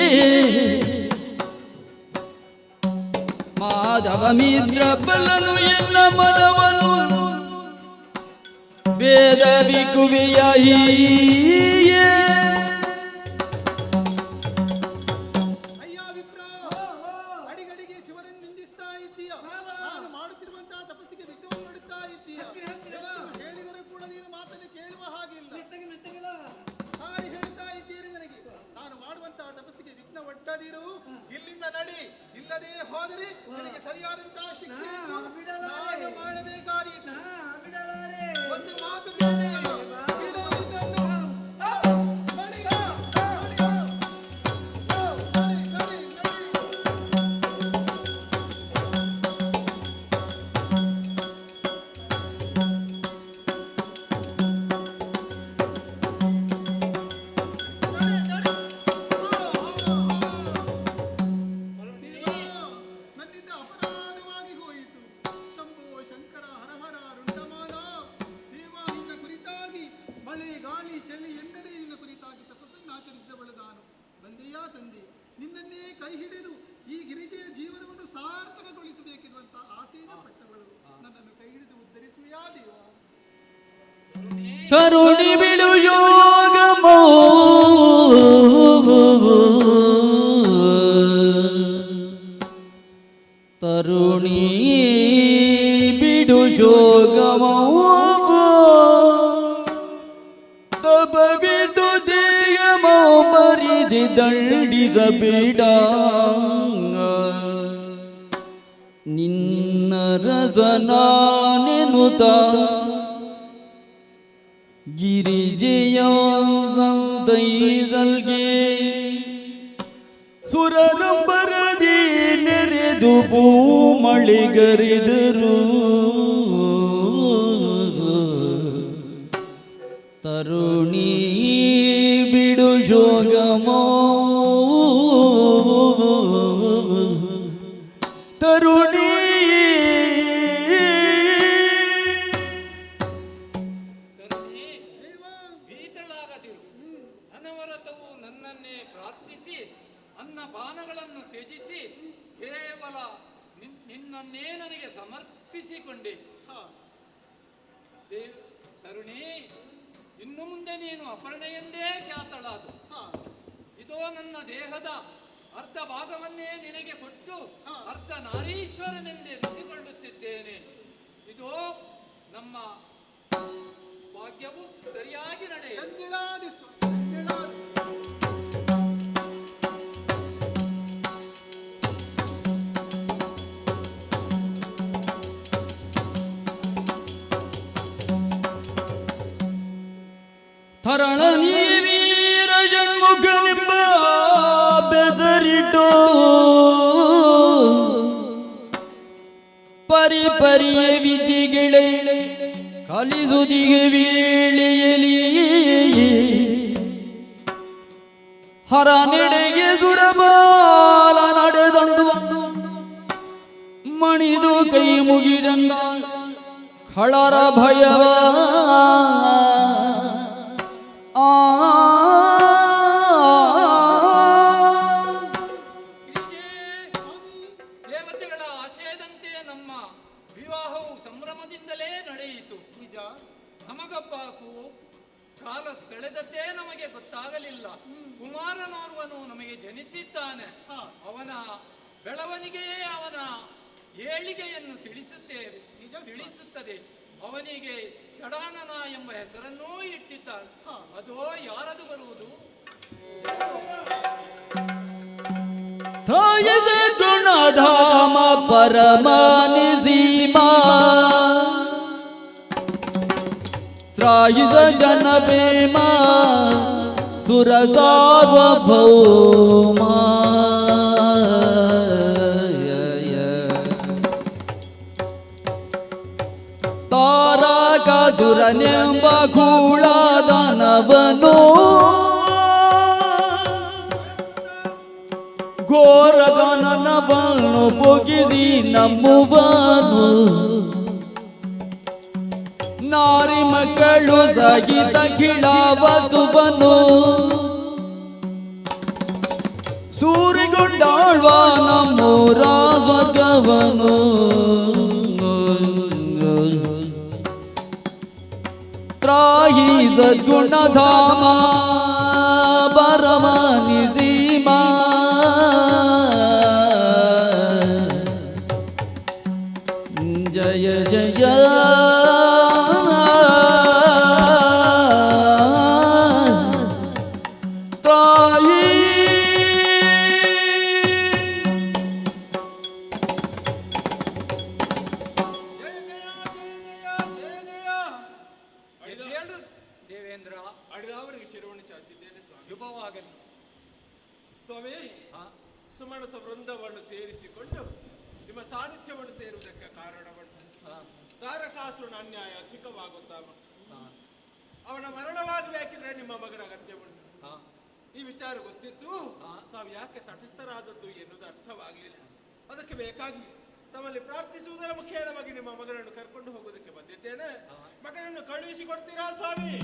ಮಾಧವ ಮಿತ್ರ ಬಲ್ಲನು ಎನ್ನ ಮನವನು ವೇದ ವಿಕುವಿಯ ಹೀಯೇ ಅಯ್ಯ ವಿಪ್ರ, ಅಡಿಗಡಿಗೆ ಶಿವನನ್ನು ನಿಂದಿಸ್ತಾ ಇದ್ದೀಯ. ನಾನು ಮಾಡುತ್ತಿರುವಂತಹ ತಪಸ್ಸಿಗೆ ವಿಘ್ನವನ್ನು ಮಾಡುತ್ತಾ ಇದ್ದೀಯ. ಎಷ್ಟು ಹೇಳಿದರೂ ಕೂಡ ನೀನು ಮಾತನ್ನು ಕೇಳುವ ಹಾಗಿಲ್ಲ. ಹಾಗೆ ಹೇಳ್ತಾ ಇದ್ದೀರಿ ನನಗೆ. ನಾನು ಮಾಡುವಂತಹ ತಪಸ್ಸಿಗೆ ವಿಘ್ನ ಒಡ್ಡದಿರು, ಇಲ್ಲಿಂದ ನಡಿ. ಇಲ್ಲದೆ ಹೋದರೆ ನಿನಗೆ ಸರಿಯಾದಂತಹ ಶಿಕ್ಷೆಯನ್ನು ನಾನು ಮಾಡಬೇಕಾದೀತು. ಒಂದು ಮಾತು ಕೇಳಿದೆಯಾ? ಬಿಡು ಇದನ್ನು. ನಡಿ, ನಡಿ, ನಡಿ, ನಡಿ. ನನ್ನಿಂದ ಅಪರಾಧವಾಗಿ ಹೋಯಿತು. ಶಂಭೋ ಶಂಕರ ಹರ ಹರ ರುಂಡಮಾಲ ದೇವ, ನಿನ್ನ ಕುರಿತಾಗಿ ಮಳೆ ಗಾಳಿ ಚಳಿ ಎಂದರೆ ನಿನ್ನ ಕುರಿತಾಗಿ ತಪಸ್ಸನ್ನು ಆಚರಿಸಿದವಳು ನಾನು. ತಂದೆಯ ತಂದೆ, ನಿನ್ನನ್ನೇ ಕೈ ಹಿಡಿದು ಈ ಗಿರಿಜೆಯ ಜೀವನವನ್ನು ಸಾರ್ಥಕಗೊಳಿಸಬೇಕಿರುವಂತಹ ಆಸೆಯನ್ನು ಪಟ್ಟವಳು. ನನ್ನನ್ನು ಕೈ ಹಿಡಿದು ಉದ್ಧರಿಸುವೆಯಾ ದೇವ? ಕರುಣಿ ಬಿಡು ಯೋಗಮೋ ತರುಣಿ ಬಿಡು ಯೋಗಮೋ ತಬ ಬಿಡು ದೇಯಮೋ ಮರಿದಿ ದಂಡಿಸಬೇಡ ನಿನ್ನ ರಸನಾನೆನುತ ಗಿರಿಜೆಯ ದೈಸಲ್ಗೆ ಸುರರಂಬರದಿ ನೆರೆದು ಭೂಮಳಿಗರಿದರು ತರುಣಿ ಬಿಡು ಯೋಗಮೋ ತರುಣಿ ಭೀತಳಾಗದಿರು. ಅನವರತವು ನನ್ನನ್ನೇ ಪ್ರಾರ್ಥಿಸಿ ಅನ್ನಪಾನಗಳನ್ನು ತ್ಯಜಿಸಿ ಕೇವಲ ನಿನ್ನನ್ನೇ ನನಗೆ ಸಮರ್ಪಿಸಿಕೊಂಡೆ. ತರುಣಿ, ಇನ್ನು ಮುಂದೆ ನೀನು ಅಪರ್ಣೆಯೆಂದೇ ಖ್ಯಾತಳಾದು. ಇದೋ ನನ್ನ ದೇಹದ ಅರ್ಧ ಭಾಗವನ್ನೇ ನಿನಗೆ ಕೊಟ್ಟು ಅರ್ಧ ನಾರೀಶ್ವರನೆಂದೆನಿಸಿಕೊಳ್ಳುತ್ತಿದ್ದೇನೆ. ಇದೋ ನಮ್ಮ ಭಾಗ್ಯವು ಸರಿಯಾಗಿ ನಡೆಯ. ತರಳ ನೀವೀರ ಜನ್ಮುಖನೆಂಬ ಬೆಸರಿಟೋ ಪರಿ ಪರಿಯ ವಿಧಿಗಳೇ ಕಲಿಸುದಿಗೆ ವೇಳೆಯಲಿ ಹರ ನೆಡೆಗೆ ಸುರಬಾಲ ನಡೆದಂದು ಮಣಿದು ಕೈ ಮುಗಿದಂಗ ಖಳರ ಭಯವ ದೇವತೆಗಳ ಆಶಯದಂತೆ ನಮ್ಮ ವಿವಾಹವು ಸಂಭ್ರಮದಿಂದಲೇ ನಡೆಯಿತು. ನಮಗೊಬ್ಬಾಕು ಕಾಲ ಕಳೆದದ್ದೇ ನಮಗೆ ಗೊತ್ತಾಗಲಿಲ್ಲ. ಕುಮಾರನೋರ್ವನು ನಮಗೆ ಜನಿಸಿದ್ದಾನೆ. ಅವನ ಬೆಳವಣಿಗೆಯೇ ಅವನ ಏಳಿಗೆಯನ್ನು ತಿಳಿಸುತ್ತದೆ. ಅವನಿಗೆ ಷಡಾನನ ಎಂಬ ಹೆಸರನ್ನೂ ಇಟ್ಟಿದ್ದಾನೆ. ಅದೋ ಯಾರದು ಬರುವುದು? ಗುಣಧಾಮ ಪರಮಾನಿಸೀಮಾ ತ್ರಾಯಿಸ ಜನವೇಮ ಸುರ ಸಾರ್ವಭೌಮ ತಾರಕಾಸುರನೆಂಬ ಗೂಳಾದನವನು ಘೋರಗಣನವನ್ನು ಬೊಗಿಸಿ ನಂಬುವನು ನಾರಿ ಮಕ್ಕಳು ಸಹಿತ ಕಿಳಾವಸುವನು ಸೂರಿಗೊಂಡಾಳ್ವ ನಮ್ಮೂರ ಸ್ವರ್ಗವನು ತ್ರಾಯಿ ಸದ್ಗುಣಧಾಮ ಬರಮನಿ ಸೀಮಾ ಜಯ ಜಯ ತ್ರಾಯಿ ಹೇಳು ದೇವೇಂದ್ರ. ಅಡಿದವರಿಗೆ ಶಿರವನ್ನು ಚಾಚಿದ್ದೇನೆ ಸ್ವಾಮಿ. ಶುಭವಾಗಲಿ. ಸ್ವಾಮಿ, ಸುಮನಸ ವೃಂದವನ್ನು ಸೇರಿಸಿಕೊಂಡು ನಿಮ್ಮ ಸಾನ್ನಿಧ್ಯವನ್ನು ಸೇರುವುದಕ್ಕೆ ಕಾರಣವನ್ನು ತಾರಕಾಸುರನ ಅನ್ಯಾಯ ಅಧಿಕವಾಗುತ್ತಾ ಅವನ ಮರಣವಾಗಬೇಕಿದ್ರೆ ನಿಮ್ಮ ಮಗನ ಅಗತ್ಯ ಉಂಟು. ಈ ವಿಚಾರ ಗೊತ್ತಿದ್ದು ತಾವು ಯಾಕೆ ತಟಸ್ಥರಾದದ್ದು ಎನ್ನುವುದು ಅರ್ಥವಾಗಲಿಲ್ಲ. ಅದಕ್ಕೆ ಬೇಕಾಗಿ ತಮ್ಮಲ್ಲಿ ಪ್ರಾರ್ಥಿಸುವುದರ ಮುಖೇನವಾಗಿ ನಿಮ್ಮ ಮಗನನ್ನು ಕರ್ಕೊಂಡು ಹೋಗುವುದಕ್ಕೆ ಬಂದಿದ್ದೇನೆ. ಮಗನನ್ನು ಕಳುಹಿಸಿ ಕೊಡ್ತೀರಾ ಸ್ವಾಮಿ?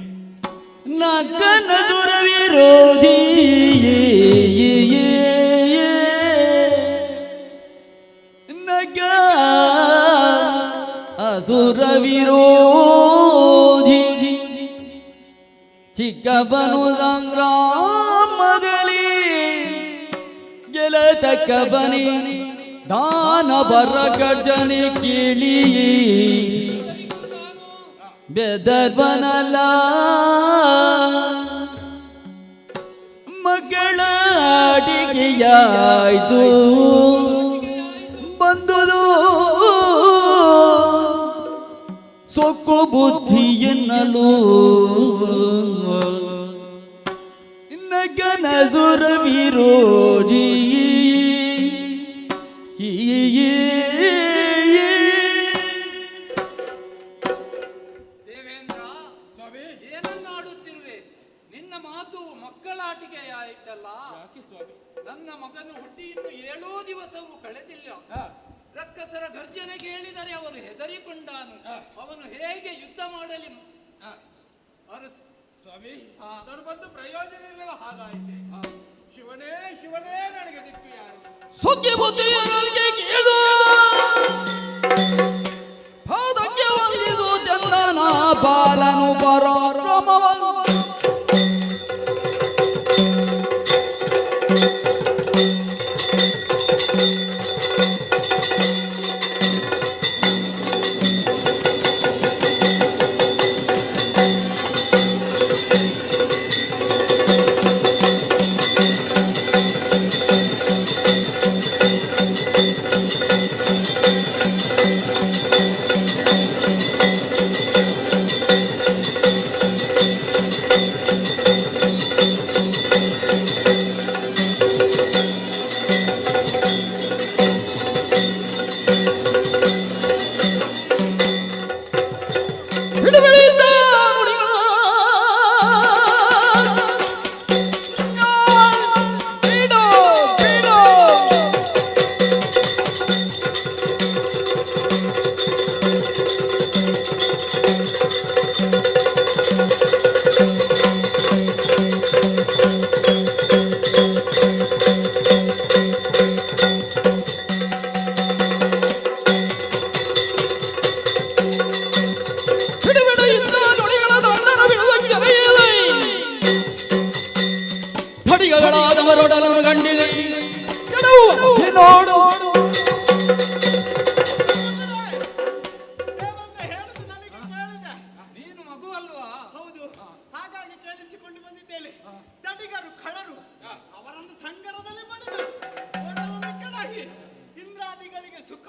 ನಗನ ದುರ ವಿರೋಧಿ ನಗ ಅಸುರ ವಿರೋಧಿ ಚಿಕ್ಕವನು ಸಂಗ್ರಾಮದಲ್ಲಿ ಗೆಲತಕ್ಕ ಬನಿ ದಾನವರ ಗರ್ಜನೆ ಕೇಳಿ ಬೆದರ್ವನಲ್ಲ ಮಗಳ ಅಡಿಗೆಯಾಯ್ತು ಬಂದುದು ಸೊಕ್ಕು ಬುದ್ಧಿ ಎನ್ನಲು ನಗನಸುರ ವಿರೋಧಿ ದೇವೇಂದ್ರ, ಸ್ವಾಮಿ, ಏನನ್ನಾಡುತ್ತಿರುವೆ? ನಿನ್ನ ಮಾತು ಮಕ್ಕಳಾಟಿಕೆ ಆಯ್ತಲ್ಲ. ಯಾಕೆ ಸ್ವಾಮಿ? ನನ್ನ ಮಗನು ಹುಟ್ಟಿ ಇನ್ನು 7 ದಿವಸವೂ ಕಳೆದಿಲ್ಲ. ರಕ್ಕಸರ ಗರ್ಜನೆ ಕೇಳಿದರೆ ಅವನು ಹೆದರಿಕೊಂಡಾನು. ಅವನು ಹೇಗೆ ಯುದ್ಧ ಮಾಡಲಿ? ಸ್ವಾಮಿ, ನಾನು ಬಂದು ಪ್ರಯೋಜನ ಇಲ್ಲದ ಹಾಗಾಯಿತೆ. ಶಿವನೇ ಶಿವನೇ, ನನಗೆ ದಿಕ್ಕು ಯಾರು? ಸುಗ್ಗಿ ಬುದ್ಧಿಯ ನನಗೆ ಕೇಳು ಪಾದಕ್ಕೆ ವಂದಿದು ಚಂದನ ಬಾಲನು ಪರಾಕ್ರಮವನ್ನು ಬಿಡುಬಿಡಿದ ನುಡಿಗಳ ಬಿಡು ಬಿಡು ಬಿಡುಬಿಡು ಇಂದ ನುಡಿಗಳ ದಂಡನ ಬಿಡುವುದಕ್ಕೆ ಜನೆಯಿಲ್ಲ ಫಡಿಗಳಾದವರೊಡಲನ್ನು ಗಂಡಿದೆ ನೋಡು ದೇವಂತ ಹೇಳುದು ನನಗೆ ಕೇಳಿದೆ. ನೀನು ಮಗು ಅಲ್ವಾ? ಹೌದು, ಹಾಗಾಗಿ ಕೇಳಿಸಿಕೊಂಡು ಬಂದಿದ್ದೇನೆ. ದಡಿಗರು ಖಳರು ಅವರನ್ನು ಸಂಗರದಲ್ಲಿ ಮಾಡಿದರು. ಓಡಲನ್ನು ಕೆಡಹಿ ಇಂದ್ರಾದಿಗಳಿಗೆ ಸುಖ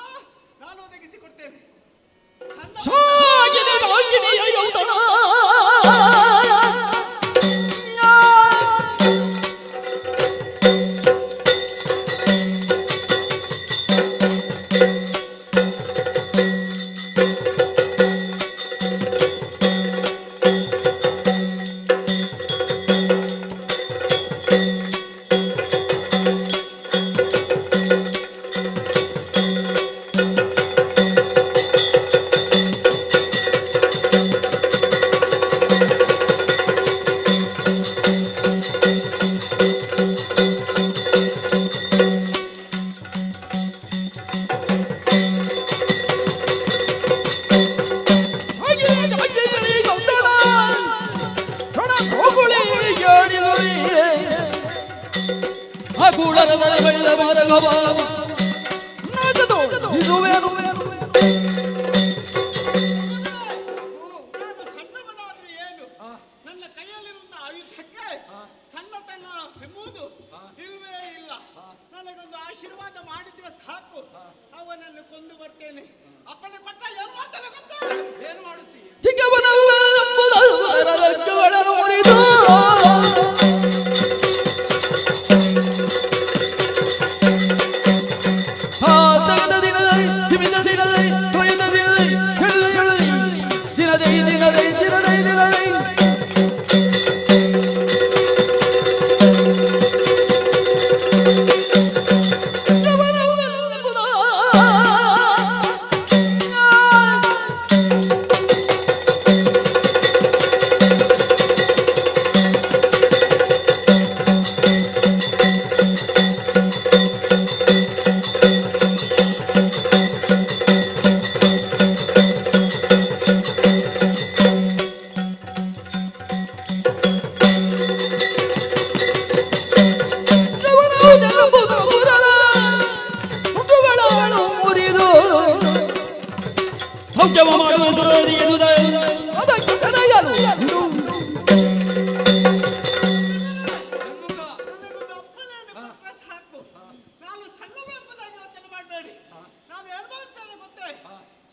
ನಾನು ಒದಗಿಸಿಕೊಡ್ತೇನೆ. ಸಾಗಿನ ನಾಗಿನಿಯ ಯೌತಣ ಕೂಡರದ ಬೆಳೆದ ಮಾರ್ಗವ ನಡೆದು ಇರುವೆನು. ನಾನು ಸಣ್ಣವನಾದ್ರೂ ಏನು ನನ್ನ ಕೈಯಲ್ಲಿರುವಂತ ಆಯುಧಕ್ಕೆ ಸಣ್ಣತನ ಎಂಬುದು ಇಲ್ವೇ ಇಲ್ಲ. ನನಗೊಂದು ಆಶೀರ್ವಾದ ಮಾಡಿದ್ರೆ ಸಾಕು, ಅವನನ್ನು ಕೊಂದು ಬರ್ತೇನೆ. ಅಪ್ಪನ ಕೊಟ್ಟ ಏನು ಮಾಡ್ತಾನೆ ಗೊತ್ತಾ? ಏನು ಮಾಡುತ್ತೀಯ? ಚಿಕ್ಕವನಲ್ಲ ಎಂಬುದನ್ನು ಮುರಿದು ತೆಗೆದ ದಿನದಲ್ಲಿ ಹಿಮಿದ ದಿನದಲ್ಲಿ ತೊಯ್ದ ದಿನದಲ್ಲಿ ದಿನದೈ ದಿನದೈ ದಿನದೈ ದಿನದೈ ಸೌಖ್ಯವ ಮಾಡುವುದು ಅದಕ್ಕೆ ತಡೆಯಲು ನನಗೊಂದು ಅಪ್ಪನನ್ನು ಕೊಟ್ರೆ ಸಾಕು. ನಾನು ಸಣ್ಣವ ಎಂಬುದಾಗಿ ಯೋಚನೆ ಮಾಡಬೇಡಿ. ನಾನು ಏನು ಮಾಡ್ತೇನೆ ಗೊತ್ತೇ?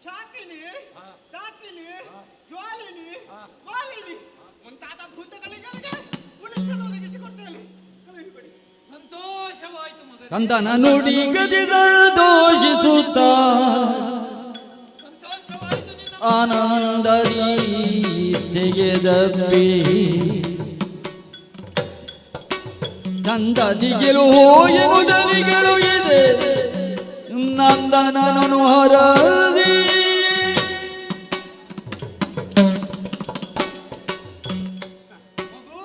ಶಾಕಿನಿ, ಡಾಕಿನಿ, ಜ್ವಾಲಿನಿ, ಮಾಲಿನಿ ಮುಂತಾದ ಭೂತಗಳಿಗೆ ಉಳಿಸಲು ಒದಗಿಸಿಕೊಡ್ತೇನೆ. ಕಳುಹಿಬಿಡಿ. ಸಂತೋಷವಾಯಿತು ಮಗನೇ, ಕಂದನ ನುಡಿ ಗದಿದ ದೋಷಿಸುತ್ತ ಸಂತೋಷವಾಯಿತು. ನಿನ್ನ ಆನಂದದಿ ತೆಗೆದಪ್ಪಿ ಚಂದದಿಗೆಲು ಎನ್ನುವುದಲಿಗಳು ಇದೆ ನಂದನನು ಹರದಿ ಮಗು,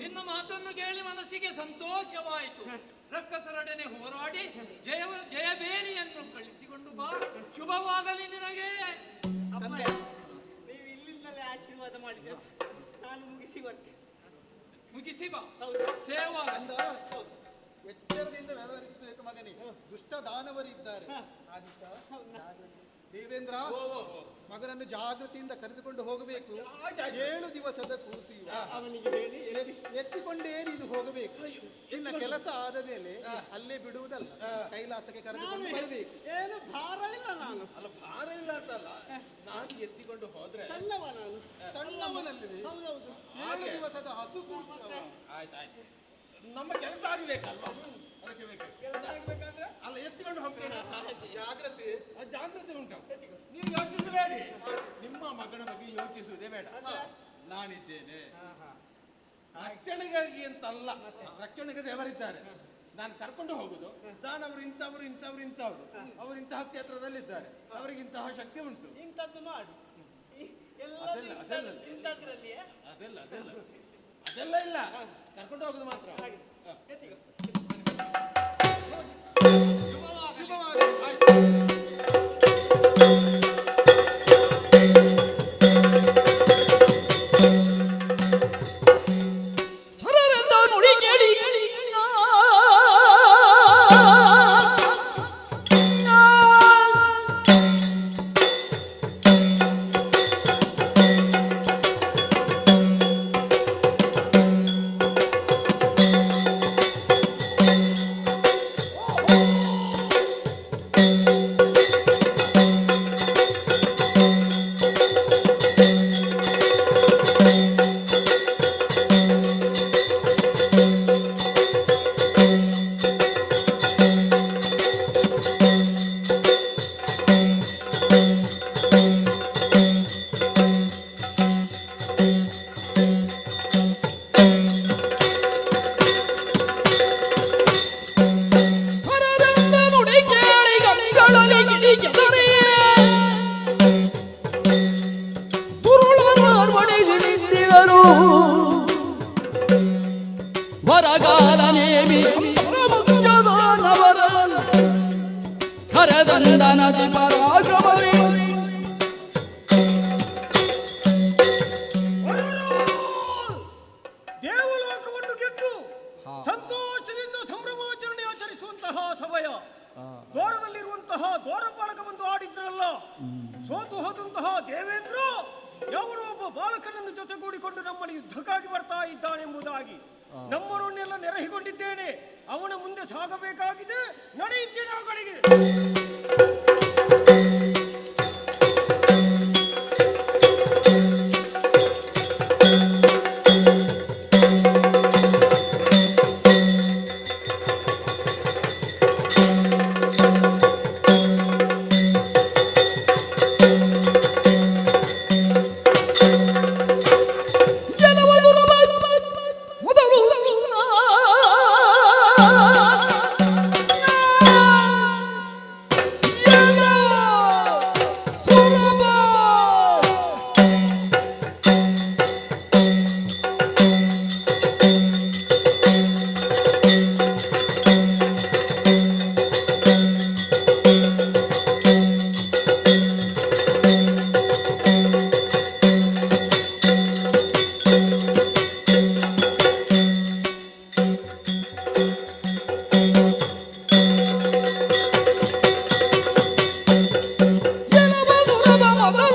ನಿನ್ನ ಮಾತನ್ನು ಕೇಳಿ ಮನಸ್ಸಿಗೆ ಸಂತೋಷವಾಯಿತು. ರಕ್ಕಸರೊಡನೆ ಹೋರಾಡಿ ಜಯಬೇರಿಯನ್ನು ಕಳಿಸಿಕೊಂಡು ಬಾ. ಶುಭವಾಗಲಿ ನಿನಗೆ. ಅಪ್ಪ, ನೀವು ಇಲ್ಲಿಂದಲೇ ಆಶೀರ್ವಾದ ಮಾಡಿದ್ರೆ ನಾನು ಮುಗಿಸಿ ಬರ್ತೇನೆ. ಮುಗಿಸಿ ಬಾ. ಹೌದು. ಸೇವಾ ಎಚ್ಚರದಿಂದ ವ್ಯವಹರಿಸಬೇಕು ಮಗನೇ. ದುಷ್ಟ ದಾನವರಿದ್ದಾರೆ. ಆದಿತ್ಯ, ದೇವೇಂದ್ರ, ಮಗನನ್ನು ಜಾಗೃತಿಯಿಂದ ಕರೆದುಕೊಂಡು ಹೋಗಬೇಕು. 7 ದಿವಸದ ಕೂಸಿ ಅವನಿಗೆ ಹೇಳಿ ಎತ್ತಿಕೊಂಡೇ ನೀನು ಹೋಗಬೇಕು. ನಿನ್ನ ಕೆಲಸ ಆದ ಮೇಲೆ ಅಲ್ಲೇ ಬಿಡುವುದಲ್ಲ, ಕೈಲಾಸಕ್ಕೆ ಕರೆದುಕೊಂಡು ಬರಬೇಕು. ಏನು ಭಾರ ಇಲ್ಲ. ನಾನು ಅಲ್ಲ, ಭಾರ ಇಲ್ಲ ಅಂತಲ್ಲ, ನಾನು ಎತ್ತಿಕೊಂಡು ಹೋದ್ರೆ ಸಣ್ಣವ ನಾನು, ಸಣ್ಣವನಲ್ಲಿದೆ. ಹೌದೌದು. 7 ದಿವಸದ ಹಸು ಕೂಸು ಅವ. ಆಯ್ತಾಯ್ತು, ನಮ್ಮ ಕೆಲಸ ಆಗಬೇಕಲ್ವಾ? ಅದಕ್ಕೆ ಬೇಕು ಕೆಲಸ ಆಗ್ಬೇಕಾದ್ರೆ ಅಲ್ಲ ಎತ್ತಿಕೊಂಡು ಹೋಗ್ತೇನೆ. ಜಾಗ್ರತೆ ಜಾಗ್ರತೆ ಉಂಟು. ನೀವು ಯೋಚಿಸಬೇಡಿ, ನಿಮ್ಮ ಮಗನ ಬಗ್ಗೆ ಯೋಚಿಸುವುದೇ ಬೇಡ. ನಾನಿದ್ದೇನೆ. ರಕ್ಷಣೆಗಾಗಿ ಅಂತಲ್ಲ, ರಕ್ಷಣೆಗೆ ದೇವರಿದ್ದಾರೆ. ನಾನು ಕರ್ಕೊಂಡು ಹೋಗುದು ದಾನವರು ಇಂಥವ್ರು ಇಂಥವ್ರು ಇಂಥವ್ರು ಅವರು ಇಂತಹ ಕ್ಷೇತ್ರದಲ್ಲಿದ್ದಾರೆ, ಅವರಿಗೆ ಇಂತಹ ಶಕ್ತಿ ಉಂಟು. ಇಂಥದ್ದು ಮಾಡಿ ಅದೆಲ್ಲ ಅದೆಲ್ಲ ಅದೆಲ್ಲ ಅದೆಲ್ಲ ಅದೆಲ್ಲ ಇಲ್ಲ, ಕರ್ಕೊಂಡು ಹೋಗುದು ಮಾತ್ರ. ಸರರೆಂದ ನುಡಿ ಕೇಳಿ ವರಗಾಲ ನೇಮಿ ಕರದಂದನದಿ ಪರಾಕ್ರಮವೇ ದೇವಲೋಕವನ್ನು ಗೆದ್ದು ಸಂತೋಷದಿಂದ ಸಂಭ್ರಮಾಚರಣೆ ಎಂಬುದಾಗಿ ನಮ್ಮವರನ್ನೆಲ್ಲ ನೆರೆಹಿಕೊಂಡಿದ್ದೇನೆ. ಅವನ ಮುಂದೆ ಸಾಗಬೇಕಾಗಿದೆ. ನಡೆಯುತ್ತೇನೆ ಆ ಕಡೆಗೆ. ಮೊದಲು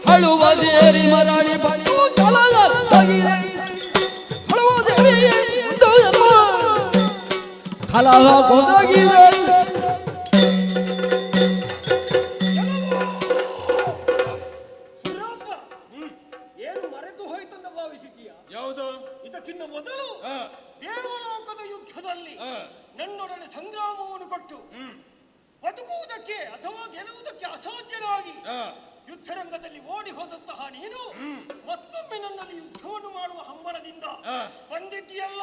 ಹಳುವದೇರಿ ಮರಳಿ ಬಟ್ಟು ಕಲಗತ್ತಾಗಿದೆ ಹಳುವದೇರಿ ಕಲಹ ಕೊದಗಿದೆ ಸುರಪ್ಪ, ಏನು ಮರೆತು ಹೋಯ್ತಂತ ಭಾವಿಸಿದ್ದೀಯಾ? ಯಾವುದು? ಇದಕ್ಕಿಂತ ಮೊದಲು ದೇವಲೋಕದ ಯುದ್ಧದಲ್ಲಿ ನನ್ನೊಡನೆ ಸಂಗ್ರಾಮವನ್ನು ಕೊಟ್ಟು ಬದುಕುವುದಕ್ಕೆ ಅಥವಾ ಗೆಲ್ಲುವುದಕ್ಕೆ ಅಸಾಧ್ಯನಾಗಿ ಯುದ್ಧರಂಗದಲ್ಲಿ ಓಡಿ ಹೋದಂತಹ ನೀನು ಮತ್ತೊಮ್ಮೆ ನನ್ನಲ್ಲಿ ಯುದ್ಧವನ್ನು ಮಾಡುವ ಹಂಬಲದಿಂದ ಬಂದಿದ್ದೀಯಲ್ಲ.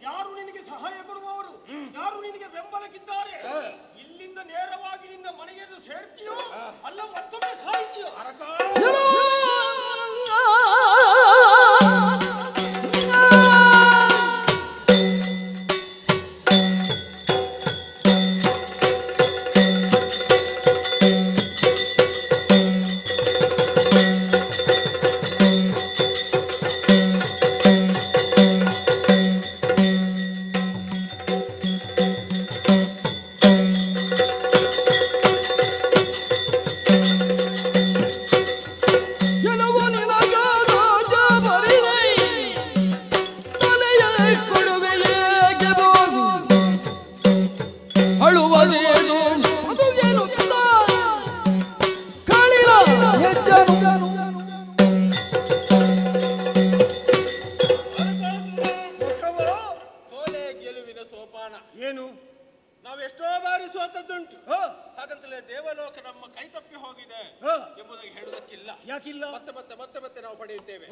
ಯಾರು ನಿನಗೆ ಸಹಾಯ ಕೊಡುವವರು, ಯಾರು ನಿನಗೆ ಬೆಂಬಲಕ್ಕಿದ್ದಾರೆ? ಇಲ್ಲಿಂದ ನೇರವಾಗಿ ನಿನ್ನ ಮನೆಯನ್ನು ಸೇರ್ತೀಯೋ ಅಲ್ಲ ಮತ್ತೊಮ್ಮೆ ಸಾಯ್ತೀಯೋ? ಸೋಲೆ ಗೆಲುವಿನ ಸೋಪಾನ. ಏನು? ನಾವೆಷ್ಟೋ ಬಾರಿ ಸೋತದ್ದುಂಟು. ಹಾಗಂತಲೇ ದೇವಲೋಕ ನಮ್ಮ ಕೈ ತಪ್ಪಿ ಹೋಗಿದೆ ಎಂಬುದಾಗಿ ಹೇಳುವುದಕ್ಕಿಲ್ಲ. ಯಾಕಿಲ್ಲ? ಮತ್ತೆ ಮತ್ತೆ ಮತ್ತೆ ಮತ್ತೆ ನಾವು ಪಡೆಯುತ್ತೇವೆ.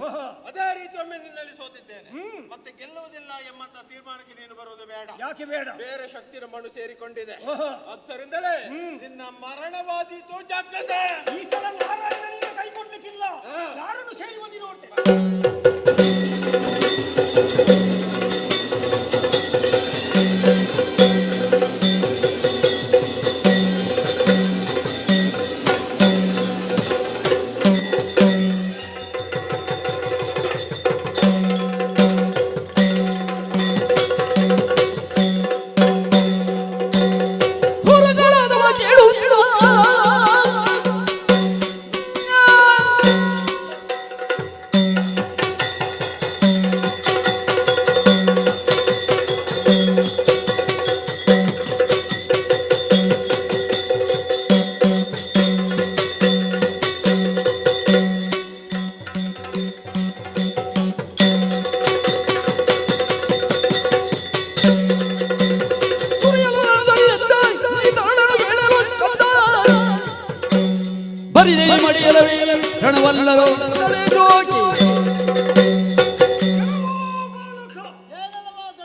ಅದೇ ರೀತಿ ಒಮ್ಮೆ ನಿನ್ನಲ್ಲಿ ಸೋತಿದ್ದೇನೆ, ಮತ್ತೆ ಗೆಲ್ಲುವುದಿಲ್ಲ ಎಂಬಂತ ತೀರ್ಮಾನಕ್ಕೆ ನೀನು ಬರುವುದು ಬೇಡ. ಯಾಕೆ ಬೇಡ? ಬೇರೆ ಶಕ್ತಿ ನಮ್ಮನ್ನು ಸೇರಿಕೊಂಡಿದೆ. ಅದರಿಂದಲೇ ನಿನ್ನ ಮರಣವಾದೀತು, ಜಾಗ್ರತೆ. ಈ ಸಲ ನಾರಾಯಣನಿಗೆ ಕೈ ಕೊಡ್ಲಿಕ್ಕಿಲ್ಲ. ಯಾರನ್ನು ಸೇರಿ ಬಂದಿ ನೋಡ್ತೇವೆ. ಬರಿದೇ ಮಡಿಯಲವೇ ರಣವಲ್ಲರೋ ತಲೆಜೋಗಿ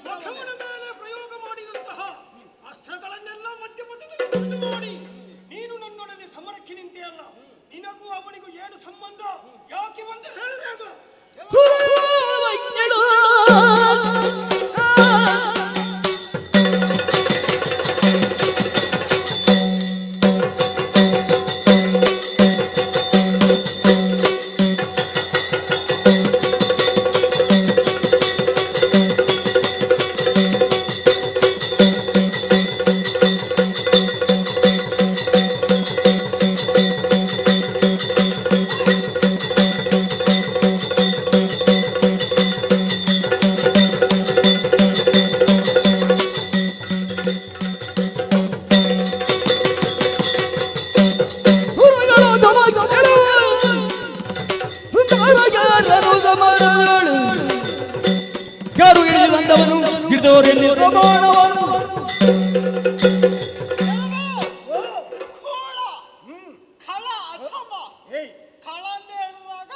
ಮಖವನ ಮೇಲೆ ಪ್ರಯೋಗ ಮಾಡಿದಂತಹ ಅಸ್ತ್ರಗಳನ್ನೆಲ್ಲ ಮಧ್ಯಪಥದಲ್ಲಿ ಮಾಡಿ ನೀನು ನನ್ನೊಡನೆ ಸಮರಕ್ಕೆ ನಿಂತೆಯಲ್ಲ. ನಿನಗೂ ಅವನಿಗೂ ಏನು ಸಂಬಂಧ? ಯಾಕೆ ಬಂದು ಹೇಳಬೇಕು? ಗರು ಹಿಡಿದಂದವನು ಹಿಡಿದವರೆಲ್ಲಿ ಪ್ರಮಾಣವನ್ನು ಖಳ ಅಧಮ ಖಳ ಅಂತ ಹೇಳುವಾಗ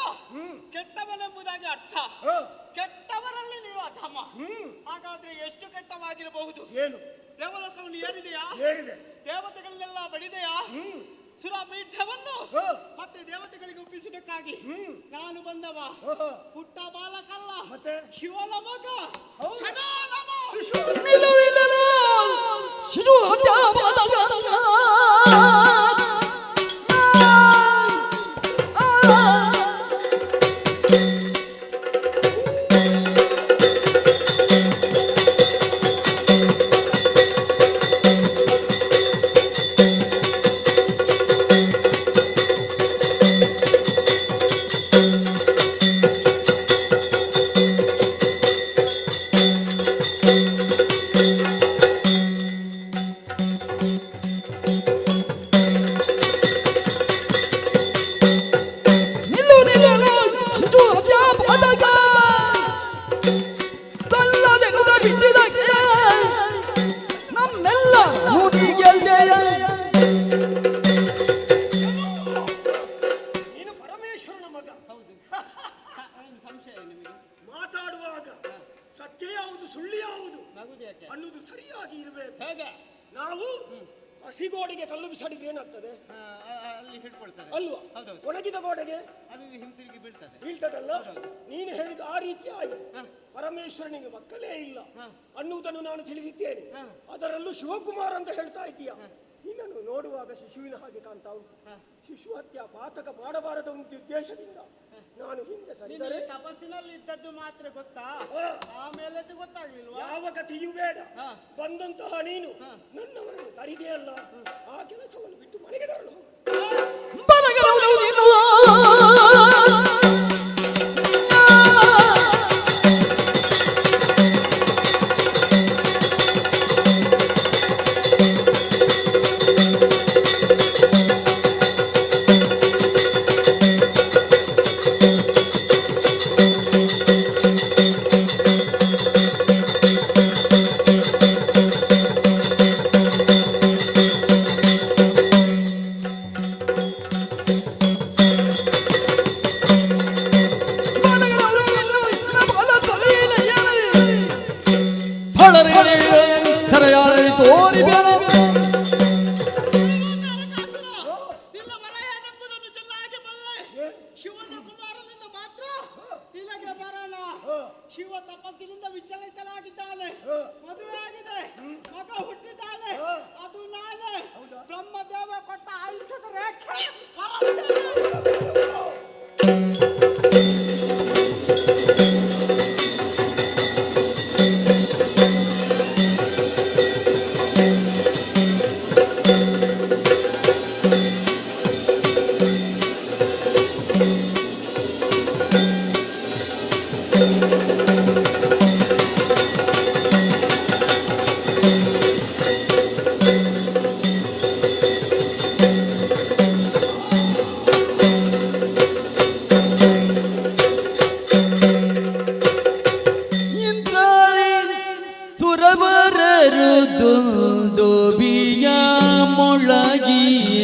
ಕೆಟ್ಟವನೆಂಬುದಾಗಿ ಅರ್ಥ ಕೆಟ್ಟವರಲ್ಲಿ ನೀವು ಅಧಮ ಹಾಗಾದ್ರೆ ಎಷ್ಟು ಕೆಟ್ಟವಾಗಿರಬಹುದು ಏನು ದೇವಲೋಕವನ್ನು ಏರಿದೆಯಾ ಏರಿದೆ ದೇವತೆಗಳನ್ನೆಲ್ಲ ಬಡಿದೆಯಾ ಸುರಪೀಠವನ್ನು ಮತ್ತೆ ದೇವತೆಗಳಿಗೆ ಒಪ್ಪಿಸುವುದಕ್ಕಾಗಿ ನಾನು ಬಂದವ ಪುಟ್ಟ ಬಾಲಕಲ್ಲ ಮತ್ತೆ ಶಿವನ ಮಗ ಷಡಾನನ. ಶಿಶು ಹತ್ಯಾಪರಾಧ. ನಮ್ಮೆಲ್ಲ ನೀನು ಪರಮೇಶ್ವರನ ಮಗ ಸಂಶಯ ನಿಮಗೆ ಮಾತಾಡುವಾಗ ಸತ್ಯ ಯಾವುದು ಸುಳ್ಳು ಯಾವುದು ನಗುದು ಯಾಕೆ ಅನ್ನೋದು ಸರಿಯಾಗಿ ಇರಬೇಕು. ಹೇಗೆ ನಾವು ಹಸಿಗೋಡೆಗೆ ಕಲ್ಲು ಬಿಸಾಡಿದ್ರೆ ಏನಾಗ್ತದೆ? ಅಲ್ಲಿ ಹಿಡ್ಕೊಳ್ತಾರೆ ಅಲ್ವಾ? ಹೌದೌದು. ಒಣಗಿದ ಗೋಡೆಗೆ ಅದು ಹಿಂತಿರುಗಿ ಬೀಳ್ತದೆ ಬೀಳ್ತದಲ್ಲ. ನೀನು ಹೇಳಿದ ಆ ರೀತಿ ಆಯ್ತು. ಪರಮೇಶ್ವರನಿಗೆ ಮಕ್ಕಳೇ ಇಲ್ಲ ಅನ್ನುವುದನ್ನು ನಾನು ತಿಳಿದಿದ್ದೇನೆ. ಅದರಲ್ಲೂ ಶಿವಕುಮಾರ್ ಅಂತ ಹೇಳ್ತಾ ಇದ್ದೀಯ. ನಿನ್ನನ್ನು ನೋಡುವಾಗ ಶಿಶುವಿನ ಹಾಗೆ ಕಾಣ್ತಾ ಉಂಟು. ಶಿಶು ಹತ್ಯೆ ಪಾತಕ ಮಾಡಬಾರದ ಒಂದು ಉದ್ದೇಶದಿಂದ ನಾನು ಹಿಂದೆ ಸರಿದರೆ ತಪಸ್ಸಿನಲ್ಲಿ ಇದ್ದದ್ದು ಮಾತ್ರ ಗೊತ್ತಾ ಆಮೇಲೆ ಗೊತ್ತಾಗ್ಲಿಲ್ವಾ? ಯಾವ ಕಥೆಯೂ ಬೇಡ. ಬಂದಂತಹ ನೀನು ನನ್ನವರನ್ನು ಕರಿದೆಯಲ್ಲ, ಆ ಕೆಲಸವನ್ನು ಬಿಟ್ಟು ಮನೆಗೆ ತರಲು ಹೋಗು. ಕರೆಯಾಳಿ ತೋರಿ ಬೇರೆ ನಿನ್ನ ಬರ ಏನೆಂಬುದನ್ನು ಚೆನ್ನಾಗಿ ಬಲ್ಲೆ. ಶಿವನ ಕುಮಾರನಿಂದ ಮಾತ್ರ ಇಲ್ಲಿಗೆ ಬರೋಣ. ಶಿವ ತಪಸ್ಸಿನಿಂದ ವಿಚಲಿತನಾಗಿದ್ದಾನೆ. ಮದುವೆ ಆಗಿದೆ, ಮಗ ಹುಟ್ಟಿದ್ದಾನೆ. ಅದು ನಾನೇ ಬ್ರಹ್ಮದೇವ ಕೊಟ್ಟ ಆಯುಷದ ರೇಖೆ. ದುಂದುಬಿಯ ಮೊಳಗಿಯೇ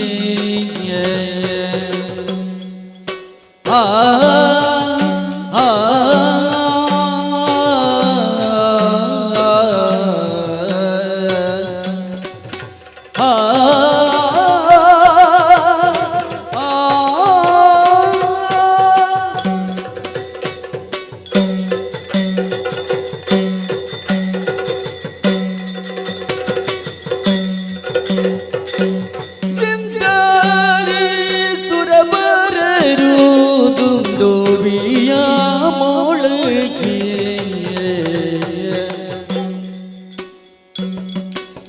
ಆ ಆ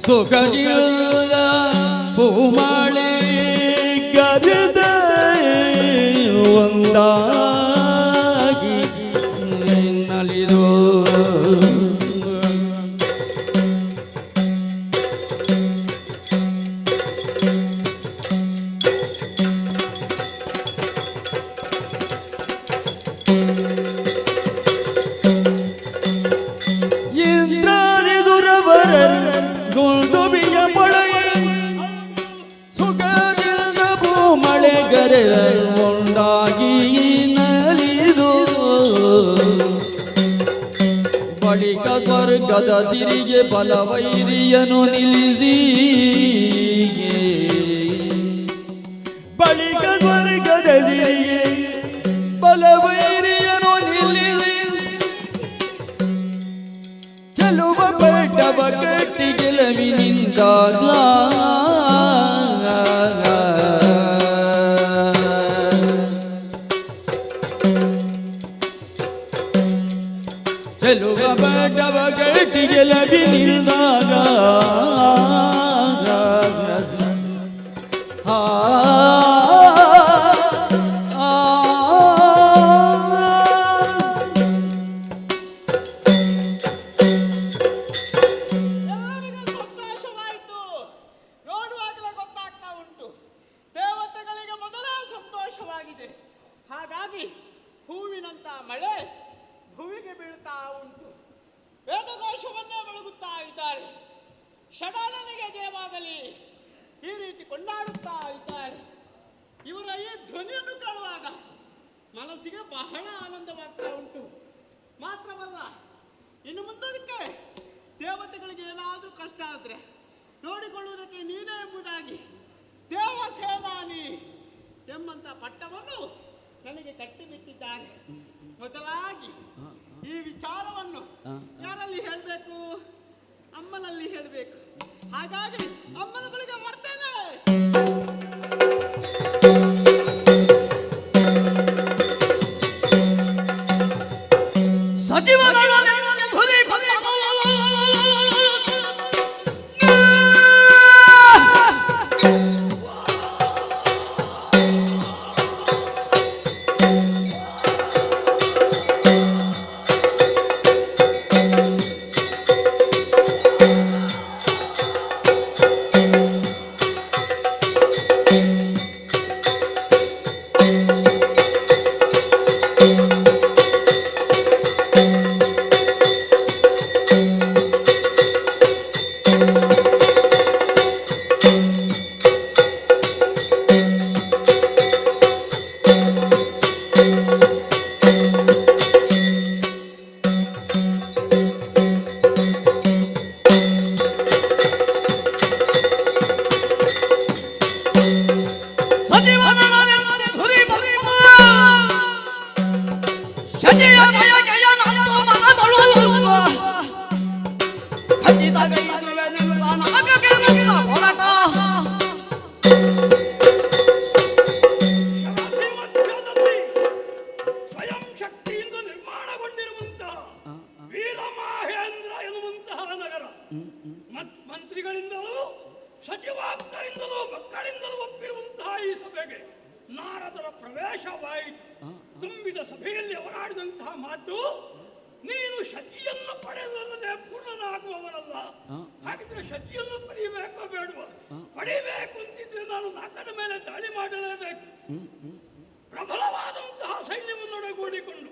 ಸೊಗಜಿಲ್ಲ ಪೂಮಾಳೆ ಗರಿದ ಒಂದಾಗಿ ನಲಿದು ತೆರೆದುಕೊಂಡಾಗಿ ನಲಿದು ಬಳಿಕ ಸ್ವರ್ಗದ ಸಿರಿಗೆ ಬಲವೈರಿಯನು ನಿಲ್ಲಿಸಿ ಬಳಿಕ ಸ್ವರ್ಗದ ಸಿರಿಗೆ ಬಲವೈರಿಯನು ನಿಲ್ಲಿಸಿ ಚೆಲುವ ಬೆಟ್ಟವ ಕಟ್ಟಿ ಗೆಲುವಿನಿಂದಾದ ಚೆಲುವ ಬೆಟ್ಟವ ಕಟ್ಟಿ ಗೆಲುವಿನಿಂದಾದ ಎಲ್ಲರಿಗೂ ಸಂತೋಷವಾಯಿತು. ನೋಡುವಾಗಲೇ ಗೊತ್ತಾಗ್ತಾ ಉಂಟು, ದೇವತೆಗಳಿಗೆ ಮೊದಲೇ ಸಂತೋಷವಾಗಿದೆ. ಹಾಗಾಗಿ ಹೂವಿನಂತ ಮಳೆ ಭುವಿಗೆ ಬೀಳ್ತಾ ಉಂಟು. ವೇದಘೋಷವನ್ನೇ ಬೆಳಗುತ್ತಾ ಇದ್ದಾರೆ. ಷಡಾನನಿಗೆ ಜಯವಾಗಲಿ ಈ ರೀತಿ ಕೊಂಡಾಡುತ್ತಾ ಇದ್ದಾರೆ. ಇವರ ಈ ಧ್ವನಿಯನ್ನು ಕೇಳುವಾಗ ಮನಸ್ಸಿಗೆ ಬಹಳ ಆನಂದವಾಗ್ತಾ ಉಂಟು. ಮಾತ್ರವಲ್ಲ, ಇನ್ನು ಮುಂದಕ್ಕೆ ದೇವತೆಗಳಿಗೆ ಏನಾದರೂ ಕಷ್ಟ ಆದರೆ ನೋಡಿಕೊಳ್ಳುವುದಕ್ಕೆ ನೀನೇ ಎಂಬುದಾಗಿ ದೇವಸೇನಾನಿ ಎಂಬಂತ ಪಟ್ಟವನ್ನು ನನಗೆ ಕಟ್ಟಿಬಿಟ್ಟಿದ್ದಾರೆ. ಮೊದಲಾಗಿ ಈ ವಿಚಾರವನ್ನು ಯಾರಲ್ಲಿ ಹೇಳಬೇಕು? ಅಮ್ಮನಲ್ಲಿ ಹೇಳಬೇಕು. ಹಾಗಾಗಿ ಅಮ್ಮನ ಬಳಿಗೆ ಮಾಡ್ತೇನೆ. ಸ್ವಯಂ ಶಕ್ತಿಯಿಂದ ನಿರ್ಮಾಣಗೊಂಡಿರುವಂತಹ ವೀರಮಾಹೇಂದ್ರ ಎನ್ನುವಂತಹ ನಗರ ಮಂತ್ರಿಗಳಿಂದಲೂ ಸಚಿವಾಪ್ತರಿಂದಲೂ ಮಕ್ಕಳಿಂದಲೂ ಒಪ್ಪಿರುವಂತಹ ಈ ಸಭೆಗೆ ನಾರದರ ಪ್ರವೇಶವಾಯಿತು. ತುಂಬಿದ ಸಭೆಯಲ್ಲಿ ಅವರಾಡಿದಂತಹ ಮಾತು, ನೀನು ಶಚಿಯನ್ನು ಪಡೆದಲ್ಲದೆ ಪೂರ್ಣನಾಗುವವನಲ್ಲ. ಹಾಗಿದ್ರೆ ಶಚಿಯನ್ನು ಪಡೆಯಬೇಕೋ ಬೇಡುವ? ಪಡೆಯಬೇಕು ಅಂತಿದ್ರೆ ನಾನು ನಾಕನ ಮೇಲೆ ದಾಳಿ ಮಾಡಲೇಬೇಕು. ಪ್ರಬಲವಾದಂತಹ ಸೈನ್ಯವನ್ನೊಡಗೂಡಿಕೊಂಡು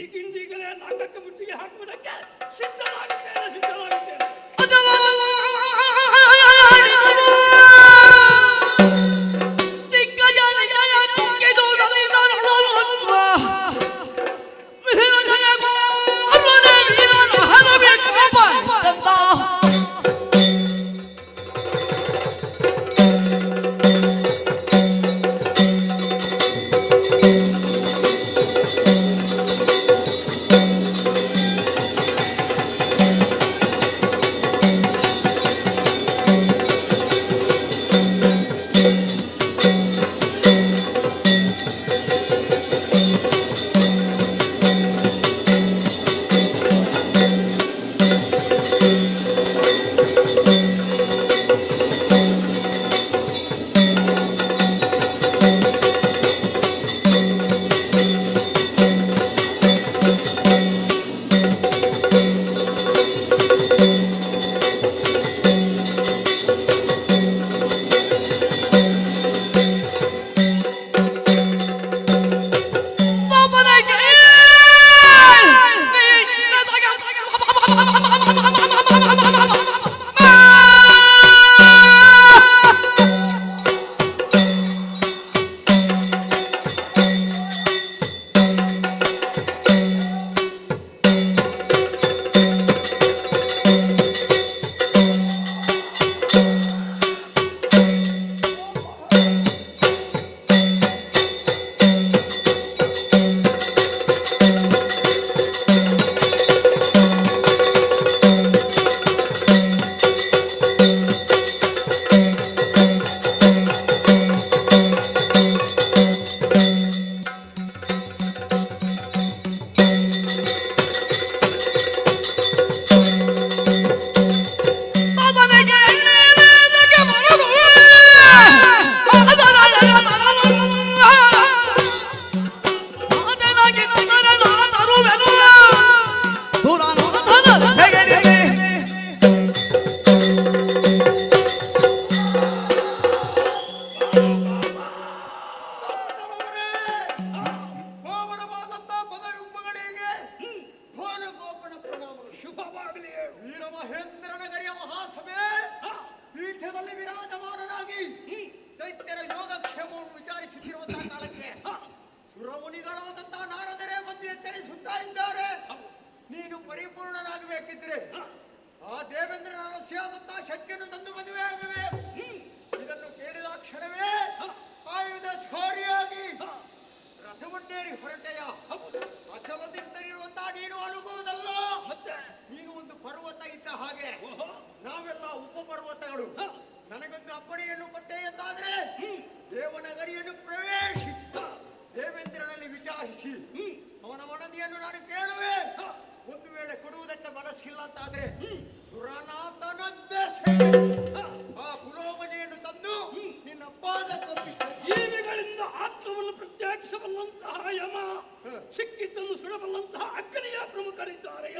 ಈಗಿಂದೀಗಲೇ ನಾಲ್ಕಕ್ಕೆ ಮುತ್ತಿಗೆ ಹಾಕುವುದಕ್ಕೆ ಸಿದ್ಧನಾಗುತ್ತೇನೆ. ಹೇಳ್ತಾ ಇದ್ದಾರೆ. ನೀನು ಪರಿಪೂರ್ಣನಾಗಬೇಕಿದ್ರೆ ಆ ದೇವೇಂದ್ರನ ರಹಸ್ಯಾದಂತ ಶಕ್ತಿಯನ್ನು ತಂದು ಮದುವೆ ಆಗಬೇಕು. ಇದನ್ನು ಕೇಳಿದ ಕ್ಷಣವೇ ಆಯುಧ ಛೋರಿಯಾಗಿ ರಥವನ್ನೇರಿ ಹೊರಟೆಯ. ಅಚಲದಿಂದಲಿರುವಂತಹ ನೀನು ಅನುಭವದಲ್ಲ. ನೀನು ಒಂದು ಪರ್ವತ ಇದ್ದ ಹಾಗೆ, ನಾವೆಲ್ಲ ಉಪಪರ್ವತಗಳು. ನನಗೊಂದು ಅಪ್ಪಣೆಯನ್ನು ಕೊಟ್ಟೆ ಎಂದಾದ್ರೆ ದೇವನಗರಿಯನ್ನು ಪ್ರವೇಶಿಸಿ ದೇವೇಂದ್ರನಲ್ಲಿ ವಿಚಾರಿಸಿ ಅವನ ಮನದಿಯನ್ನು ನಾನು ಕೇಳುವೆ. ಒಂದು ವೇಳೆ ಕೊಡುವುದಕ್ಕೆ ಮನಸ್ಸಿಲ್ಲ ಅಂತಾದ್ರೆ ಸುರನಾಥನ ಆ ಪುಲೋಮನೆಯನ್ನು ತಂದು ನಿನ್ನ ಪಾದ ಜೀವಿಗಳಿಂದ ಆತ್ಮವನ್ನು ಪ್ರತ್ಯೇಕಿಸಬಲ್ಲಂತಹ ಯಮ, ಸಿಕ್ಕಿದ್ದನ್ನು ಸುಡಬಲ್ಲಂತಹ ಅಗ್ನಿಯ ಪ್ರಮುಖರಿದ್ದಾರೆ.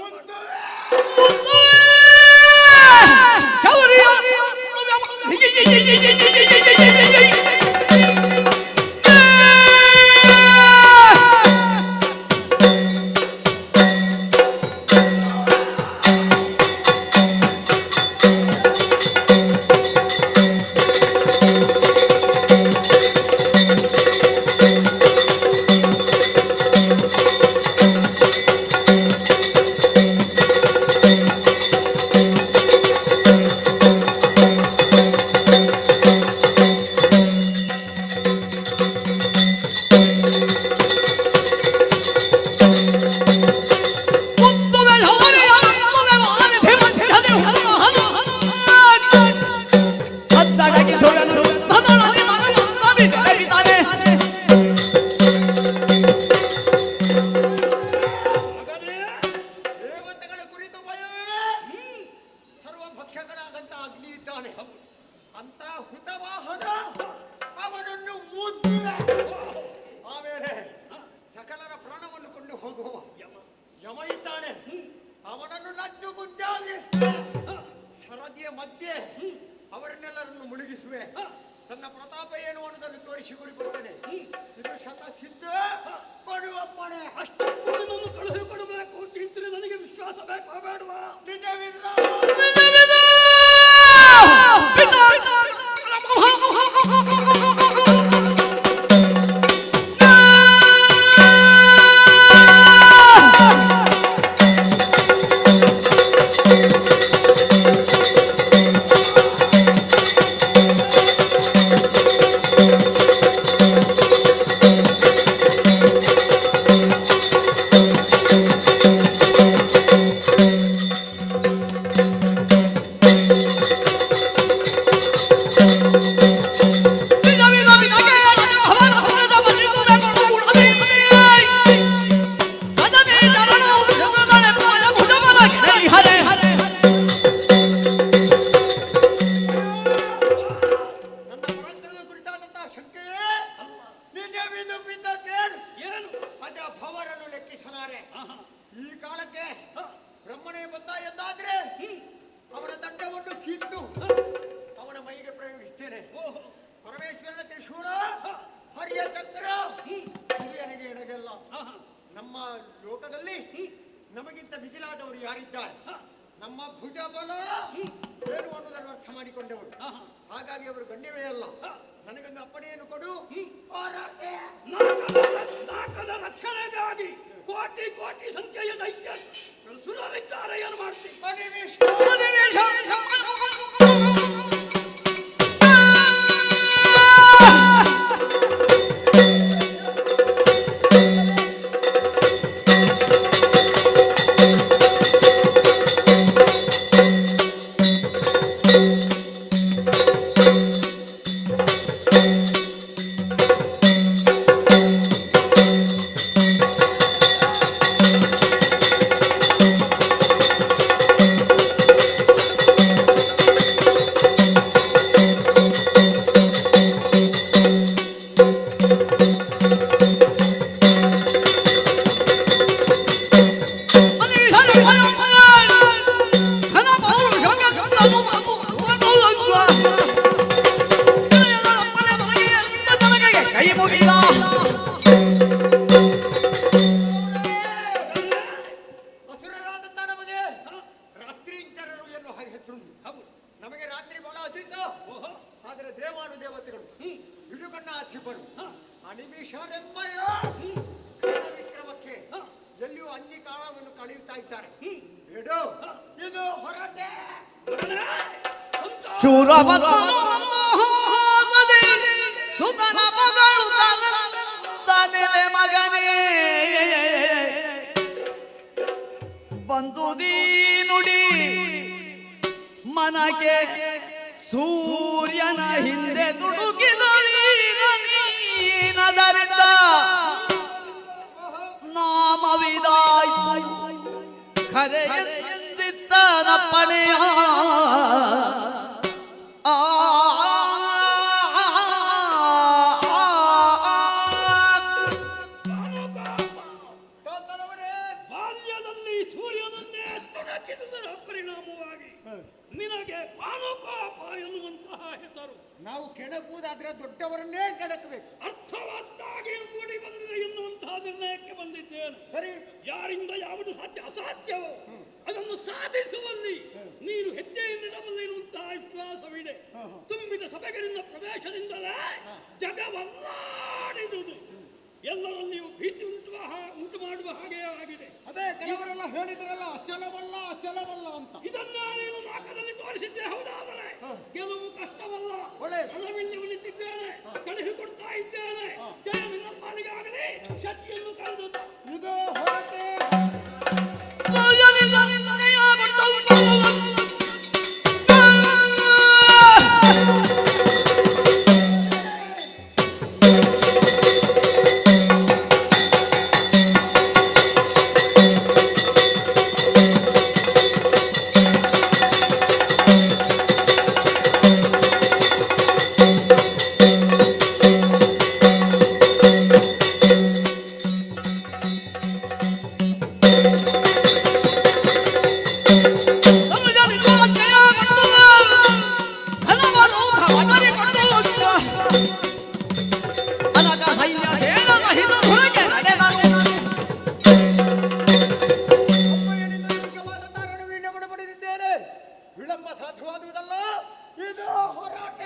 ಶರದಿಯ ಮಧ್ಯೆ ಅವರನ್ನೆಲ್ಲರನ್ನು ಮುಳುಗಿಸುವೆ. ತನ್ನ ಪ್ರತಾಪ ಏನು ಅನ್ನೋದನ್ನು ತೋರಿಸಿಕೊಡಿಕೊಡ್ತೇನೆ. ಇದು ಶತಸಿದ್ಧ ಕೊಡುವಪ್ಪಣೆ. ಅಷ್ಟಕ್ಕೂ ನಿನ್ನನ್ನು ಕಳುಹಿ ಕೊಡಬೇಕು ಅಂತಿದ್ರೆ ನನಗೆ ವಿಶ್ವಾಸ ಬೇಕು ಬೇಡವಾ? ನಿಜವಿಲ್ಲ. ಈ ಕಾಲಕ್ಕೆ ಬ್ರಹ್ಮನೇ ಬಂದ ಎಂದಾದ್ರೆ ಅವನ ದಂಡವನ್ನು ಕಿತ್ತು ಅವನ ಮೈಗೆ ಪ್ರಯೋಗಿಸ್ತೇನೆ. ಪರಮೇಶ್ವರನ ತ್ರಿಶೂಲ, ಹರಿಯ ಚಕ್ರ ಹಿರಿಯನಿಗೆ ಎಣಗಲ್ಲ. ನಮ್ಮ ಲೋಕದಲ್ಲಿ ನಮಗಿಂತ ಮಿಗಿಲಾದವರು ಯಾರಿದ್ದಾರೆ? ನಮ್ಮ ಭುಜ ಬಲ ಏನು ಅನ್ನೋದನ್ನು ಅರ್ಥ ಮಾಡಿಕೊಂಡವರು. ಹಾಗಾಗಿ ಅವರು ಗಣ್ಯವೇ ಅಲ್ಲ. ನನಗೊಂದು ಅಪ್ಪಣೆಯನ್ನು ಕೊಡು. ನಾಟದ ರಕ್ಷಣೆಗಾಗಿ ಕೋಟಿ ಕೋಟಿ ಸಂಖ್ಯೆಯ ದೈತ್ಯ ಸುರರಿದ್ದಾರೆ. ಏನು ಮಾಡ್ತೀನಿ? ನಮಗೆ ರಾತ್ರಿ ಬಹಳ ಅಧಿಕ. ಆದರೆ ದೇವಾನುದೇವತೆಗಳು ಹಿಡುಗಣ್ಣಾಧಿಪರು ಅನಿಮಿಷರೆಂಬ ವಿಕ್ರಮಕ್ಕೆ ಎಲ್ಲಿಯೂ ಅಂಜಿ ಕಾಲವನ್ನು ಕಳೆಯುತ್ತಾ ಇದ್ದಾರೆ. ಬಿಡು, ಇದು ಹೊರಟೆ. ಸುತನ ಮಗಳು ಮಗನೇ ಬಂದುದೀ ನುಡಿ ಮನಕ್ಕೆ ಸೂರ್ಯನ ಹಿಂದೆ ದುಡುಕಿದ ನೀನದರಿಂದ ನಾಮವಿದಾಯ್ತು ಖರೆ ಎಂದಿತ್ತನಪ್ಪಣೆಯ ಬಾಲ್ಯದಲ್ಲಿ ಸೂರ್ಯನನ್ನೇ ತೊಡಕಿಸುವುದರ ಪರಿಣಾಮವಾಗಿ ನಿನಗೆ ಪಾನೋಕೋಪ ಎನ್ನುವಂತಹ ಹೆಸರು. ನಾವು ಕೆಣಕುವುದಾದ್ರೆ ದೊಡ್ಡವರನ್ನೇ ಕೆಣಕಬೇಕು. ಅರ್ಥವತ್ತಾಗಿ ಮೂಡಿ ಬಂದಿದೆ ಎನ್ನುವಂತಹ ನಿರ್ಣಯಕ್ಕೆ ಬಂದಿದ್ದೇನೆ. ಸರಿ, ಯಾರಿಂದ ಯಾವುದು ಸಾಧ್ಯ ಅಸಾಧ್ಯವೋ ಅದನ್ನು ಸಾಧಿಸುವಲ್ಲಿ ನೀನು ಹೆಜ್ಜೆಯನ್ನಿಡಬಲ್ಲ ಎನ್ನುವಂತಹ ವಿಶ್ವಾಸವಿದೆ. ತುಂಬಿದ ಸಭೆಗಳಿಂದ ಪ್ರವೇಶದಿಂದಲೇ ಜಗವಲ್ಲಾಡಿದುದು ಎಲ್ಲರಲ್ಲಿಯೂ ಭೀತಿ ಉಂಟು ಮಾಡುವ ಹಾಗೆ ಆಗಿದೆ. ಅದೇ ಕೆಲವರೆಲ್ಲ ಹೇಳಿದ್ರಲ್ಲ ಅಚಲವಲ್ಲ ಅಚಲವಲ್ಲ ಅಂತ. ಇದನ್ನ ನೀನು ನಾಟಕದಲ್ಲಿ ತೋರಿಸಿದ್ದೆ ಹೌದಾದರೆ ಗೆಲುವು ಕಷ್ಟವಲ್ಲ. ಒಳ್ಳೆಯದು. ಹಣವಿಲ್ಲಿ ಉಳಿತಿದ್ದೇನೆ, ಕಳುಹಿಕೊಡ್ತಾ ಇದ್ದೇನೆ. ಜಯ ನಿನ್ನ ಪಾಲಿಗಾಗಲಿ, ಶಕ್ತಿಯನ್ನು ಕಳೆದು ಇದು ಹೊರಟೆ. ವಿಳಂಬ ಸಾಧ್ಯವಾದುವುದಲ್ಲ. ಇದು ಹೋರಾಟ.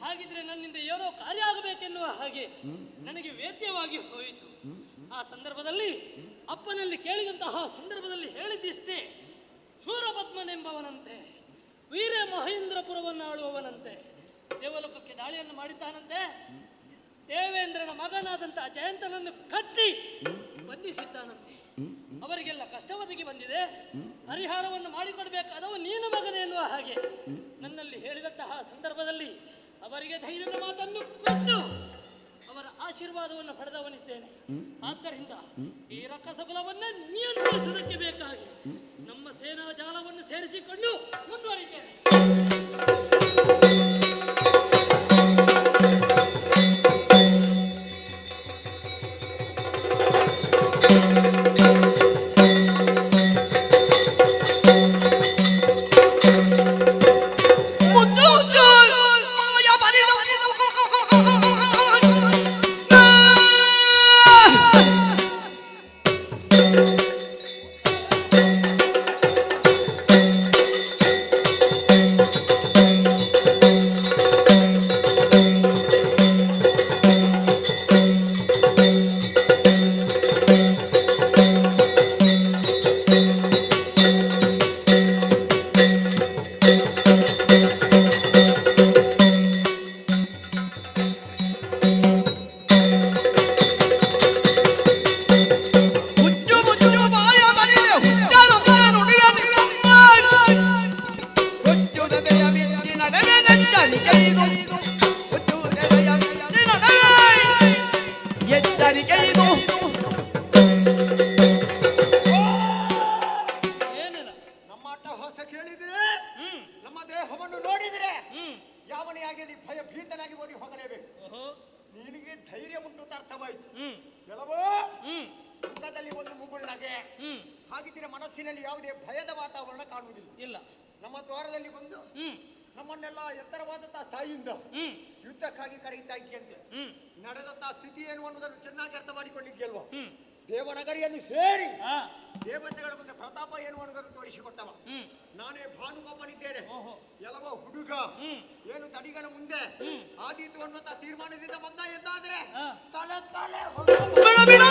ಹಾಗಿದ್ರೆ ನನ್ನಿಂದ ಏನೋ ಕಾರ್ಯ ಆಗಬೇಕೆನ್ನುವ ಹಾಗೆ ನನಗೆ ವೇದ್ಯವಾಗಿ ಹೋಯಿತು. ಆ ಸಂದರ್ಭದಲ್ಲಿ ಅಪ್ಪನಲ್ಲಿ ಕೇಳಿದಂತಹ ಸಂದರ್ಭದಲ್ಲಿ ಹೇಳಿದ್ದಿಷ್ಟೇ, ಶೂರಪದ್ಮನೆಂಬವನಂತೆ ವೀರ ಮಹೇಂದ್ರಪುರವನ್ನು ಆಳುವವನಂತೆ ದೇವಲೋಕಕ್ಕೆ ದಾಳಿಯನ್ನು ಮಾಡಿದ್ದಾನಂತೆ. ದೇವೇಂದ್ರನ ಮಗನಾದಂತಹ ಜಯಂತನನ್ನು ಕಟ್ಟಿ ಬಂಧಿಸಿದ್ದಾನಂತೆ. ಅವರಿಗೆಲ್ಲ ಕಷ್ಟ ಒದಗಿ ಬಂದಿದೆ, ಪರಿಹಾರವನ್ನು ಮಾಡಿಕೊಡ್ಬೇಕಾದವ ನೀನು ಮಗನೇ ಎನ್ನುವ ಹಾಗೆ ನನ್ನಲ್ಲಿ ಹೇಳಿದಂತಹ ಸಂದರ್ಭದಲ್ಲಿ ಅವರಿಗೆ ಧೈರ್ಯದ ಮಾತನ್ನು ಕೊಟ್ಟು ಅವರ ಆಶೀರ್ವಾದವನ್ನು ಪಡೆದವನಿದ್ದೇನೆ. ಆದ್ದರಿಂದ ಈ ರಕ್ಕಸಕುಲವನ್ನು ನಿಯಂತ್ರಿಸುವುದಕ್ಕೆ ಬೇಕಾಗಿ ನಮ್ಮ ಸೇನಾ ಜಾಲವನ್ನು ಸೇರಿಸಿಕೊಂಡು ಮುಂದುವರಿದ್ದೇನೆ. ಎಚ್ಚರಿಕೆಯಿದು ಹುಚ್ಚುದೆಲೆಯ ನಿನಗೆ ಎಚ್ಚರಿಕೆಯಿದು ಏನಿಲ್ಲ. ನಮ್ಮ ಅಟ್ಟಹಾಸ ಕೇಳಿದ್ರೆ ನಮ್ಮ ದೇಹವನ್ನು ನೋಡಿದ್ರೆ ಯಾವನೇ ಆಗಲಿ ಭಯಭೀತನಾಗಿ ಓಡಿ ಹೋಗಲೇಬೇಕು. ಓಹೋ. ನಿನಗೆ ಧೈರ್ಯ ಉಂಟು ಅಂತ ಅರ್ಥವಾಯ್ತು. ಹ್ಮ್ ಕೆಲವೋ ಹ್ಮ್ ಮುಖದಲ್ಲಿ ಒಂದು ಮುಗುಳ್ನಗೆ, ಹ್ಮ್ ಹಾಗಿದ್ರೆ ಮನಸ್ಸಿನಲ್ಲಿ ಯಾವುದೇ ಭಯದ ವಾತಾವರಣ ಕಾಣುವುದಿಲ್ಲ. ಇಲ್ಲ. ನಮ್ಮ ದ್ವಾರದಲ್ಲಿ ಬಂದು ಹ್ಮ್ ನಮ್ಮನ್ನೆಲ್ಲ ಎತ್ತರವಾದಂತಹ ಸ್ಥಾಯಿಯಿಂದ ಹ್ಮ್ ಯುದ್ಧಕ್ಕಾಗಿ ಕರೆಯುತ್ತಾ ಇದ್ದಂತೆ ಹ್ಮ್ ನಡೆದಂತಹ ಸ್ಥಿತಿ ಏನು ಅನ್ನೋದನ್ನು ಚೆನ್ನಾಗಿ ಅರ್ಥ ಮಾಡಿಕೊಂಡಿದ್ಯಲ್ವಾ? ಹ್ಮ್ ದೇವನಗರಿಯಲ್ಲಿ ಸೇರಿ ಆ ದೇವತೆಗಳ ಮುಂದೆ ಪ್ರತಾಪ ಏನು ಅನ್ನೋದನ್ನು ತೋರಿಸಿಕೊಟ್ಟವ. ಹ್ಮ್ ನಾನೇ ಭಾನುಗೋಪನಿದ್ದೇನೆ. ಓಹೋ. ಎಲ್ಲವೋ ಹುಡುಗ ಹ್ಮ್ ಏನು ತಡಿಗಳ ಮುಂದೆ ಆದೀತು ಅನ್ನುವಂತ ತೀರ್ಮಾನದಿಂದ ಬಂದ ಎಂದಾದ್ರೆ ಆ. ತಲೆ ಬಿಡು ಬಿಡು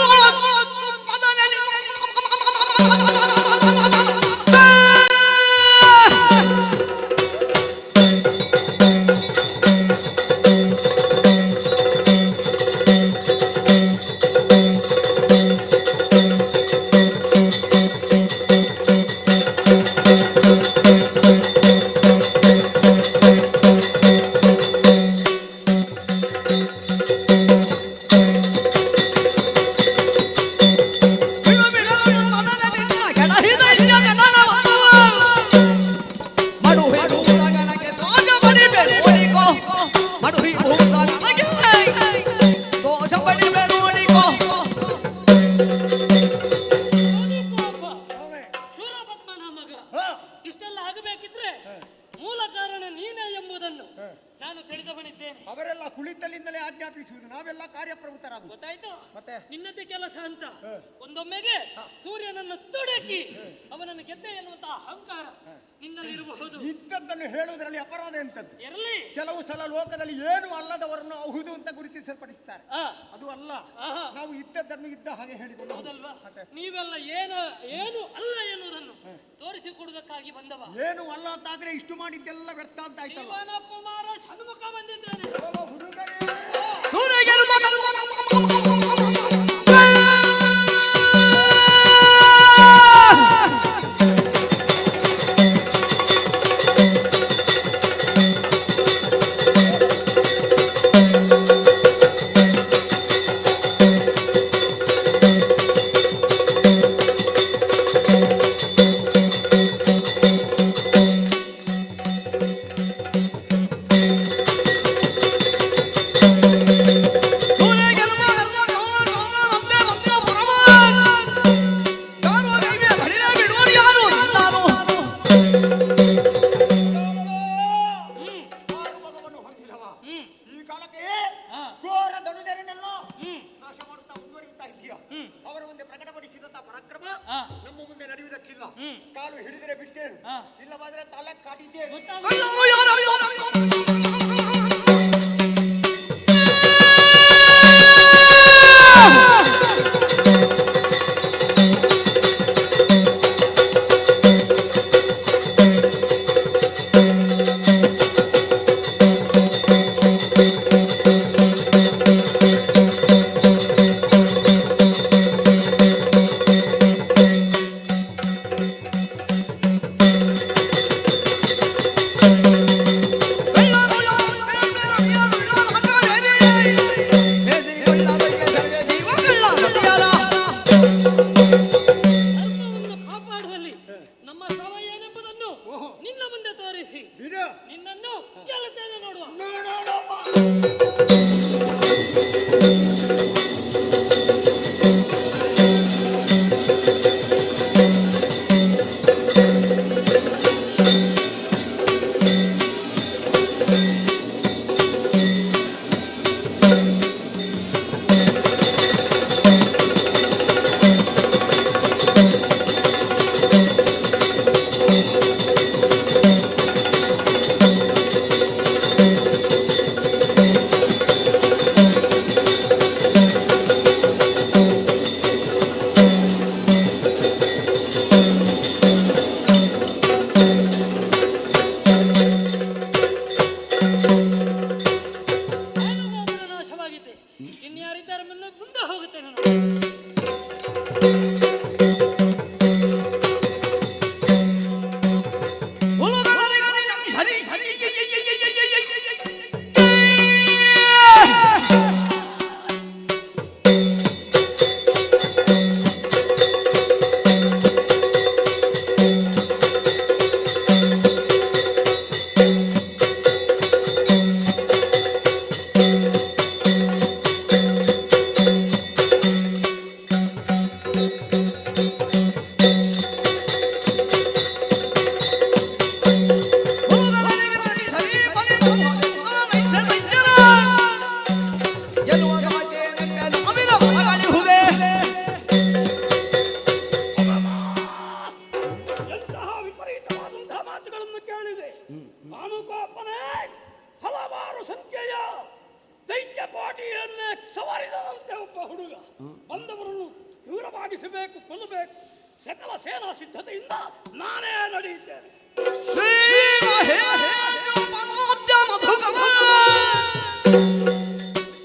ಬಿಡು ಬಿಡು ಮೊದಲ ನಿನ್ನ ಕೆಳಹಿದ ಇಲ್ಲದ ನಳವನ್ನವ. ಮಡುವೆ ಭೂತಗಣಕ್ಕೆ ದೋಷ ಬಡಿಬೆ ನೋಡಿಕೋ. ಮಡುವೆ ಭೂತಗಣಕ್ಕೆ ದೋಷ ಬಡಿಬೆ ನೋಡಿಕೋ. ಪಾಪ. ಶೂರಪದ್ಮನ ಮಗ. ಇಷ್ಟೆಲ್ಲ ಆಗಬೇಕಿದ್ರೆ ಮೂಲ ಕಾರಣ ನೀನೇ ಎಂಬುದನ್ನು ನಾನು ತಿಳಿದವನಿದ್ದೇನೆ. ಅವರೆಲ್ಲ ಕುಳಿತಲ್ಲಿಂದಲೇ ಆಜ್ಞಾಪಿಸುವುದು, ನಾವೆಲ್ಲ ಕಾರ್ಯಪ್ರವೃತ್ತರಾಗುವುದು. ಗೊತ್ತಾಯ್ತು? ಮತ್ತೆ? ನಿನ್ನದೇ ಕೆಲಸ ಅಂತ ಒಂದೊಮ್ಮೆಗೆ ಸೂರ್ಯನನ್ನು ತುಡುಕಿ ಅವನನ್ನು ಗೆದ್ದೆ ಎನ್ನುವಂತಹ ಅಹಂಕಾರ ನಿನ್ನಲ್ಲಿರಬಹುದು. ಇದ್ದದ್ದನ್ನು ಹೇಳುವುದರಲ್ಲಿ ಅಪರಾಧ ಎಂತದ್ದು? ಇರಲಿ. ಕೆಲವು ಸಲ ಲೋಕದಲ್ಲಿ ಏನು ಅಲ್ಲದವರನ್ನು ಹೌದು ಅಂತ ಗುರುತಿಸಲ್ಪಡಿಸ್ತಾರೆ. ಆ, ಅದು ಅಲ್ಲ. ಆಹಾ. ನಾವು ಇದ್ದದ್ದನ್ನು ಇದ್ದ ಹಾಗೆ ಹೇಳಿಕೊಂಡು ಹೌದಲ್ವಾ? ಮತ್ತೆ? ನೀವೆಲ್ಲ ಏನು ಅಲ್ಲ ಎನ್ನುವುದನ್ನು ತೋರಿಸಿಕೊಡುವುದಕ್ಕಾಗಿ ಬಂದವ. ಏನು ಅಲ್ಲ ಅಂತಾದ್ರೆ ಇಷ್ಟು ಮಾಡಿದ್ದೆಲ್ಲ ವ್ಯರ್ಥ ಅಂತ ಆಯ್ತಲ್ಲ. ಶಿವನ ಕುಮಾರ ಷಣ್ಮುಖ ಬಂದಿದ್ದೇನೆ. ಓ ಹುಡುಗರೇ, ಸೂರ್ಯಗೆರುದ ಆರು ಮಗವನ್ನು ಹೊಂದಿದವ. ಹ್ಮ್ ಈ ಕಾಲಕ್ಕೆ ಆ. ಘೋರ ದಣುಜರನ್ನೆಲ್ಲ ಹ್ಮ್ ನಾಶ ಮಾಡುತ್ತಾ ಮುಂದುವರಿಯುತ್ತಾ ಇದೆಯಾ? ಹ್ಮ್. ಅವರ ಮುಂದೆ ಪ್ರಕಟಪಡಿಸಿದಂತಹ ಪರಾಕ್ರಮ ಆ. ನಮ್ಮ ಮುಂದೆ ನಡೆಯುವುದಕ್ಕಿಲ್ಲ. ಹ್ಮ್. ಕಾಲು ಹಿಡಿದರೆ ಬಿಟ್ಟೇನು, ಆ. ಇಲ್ಲವಾದ್ರೆ ತಲೆ ಕಾಟಿದ್ದೇನೆ. ಗೊತ್ತಾಗ ಧರ್ಮವನ್ನು ಕಾಪಾಡುವಲ್ಲಿ ನಮ್ಮ ಶ್ರಮ ಏನೆಂಬುದನ್ನು ನಿನ್ನ ಮುಂದೆ ತೋರಿಸಿ ಬಿಡು. ನಿನ್ನನ್ನು ಗೆಲ್ಲುತ್ತೇನೆ ನೋಡುವ. ನೋಡೋಣ. ಬಂದವರನ್ನು ದೂರವಾಗಿಸಬೇಕು, ಕೊಲ್ಲಬೇಕು. ಸಕಲ ಸೇನಾ ಸಿದ್ಧತೆಯಿಂದ ನಾನೇ ನಡೆಯುತ್ತೇನೆ. ಶ್ರೀ ಮಹೇಂದ್ರ ಮಧುಗಮ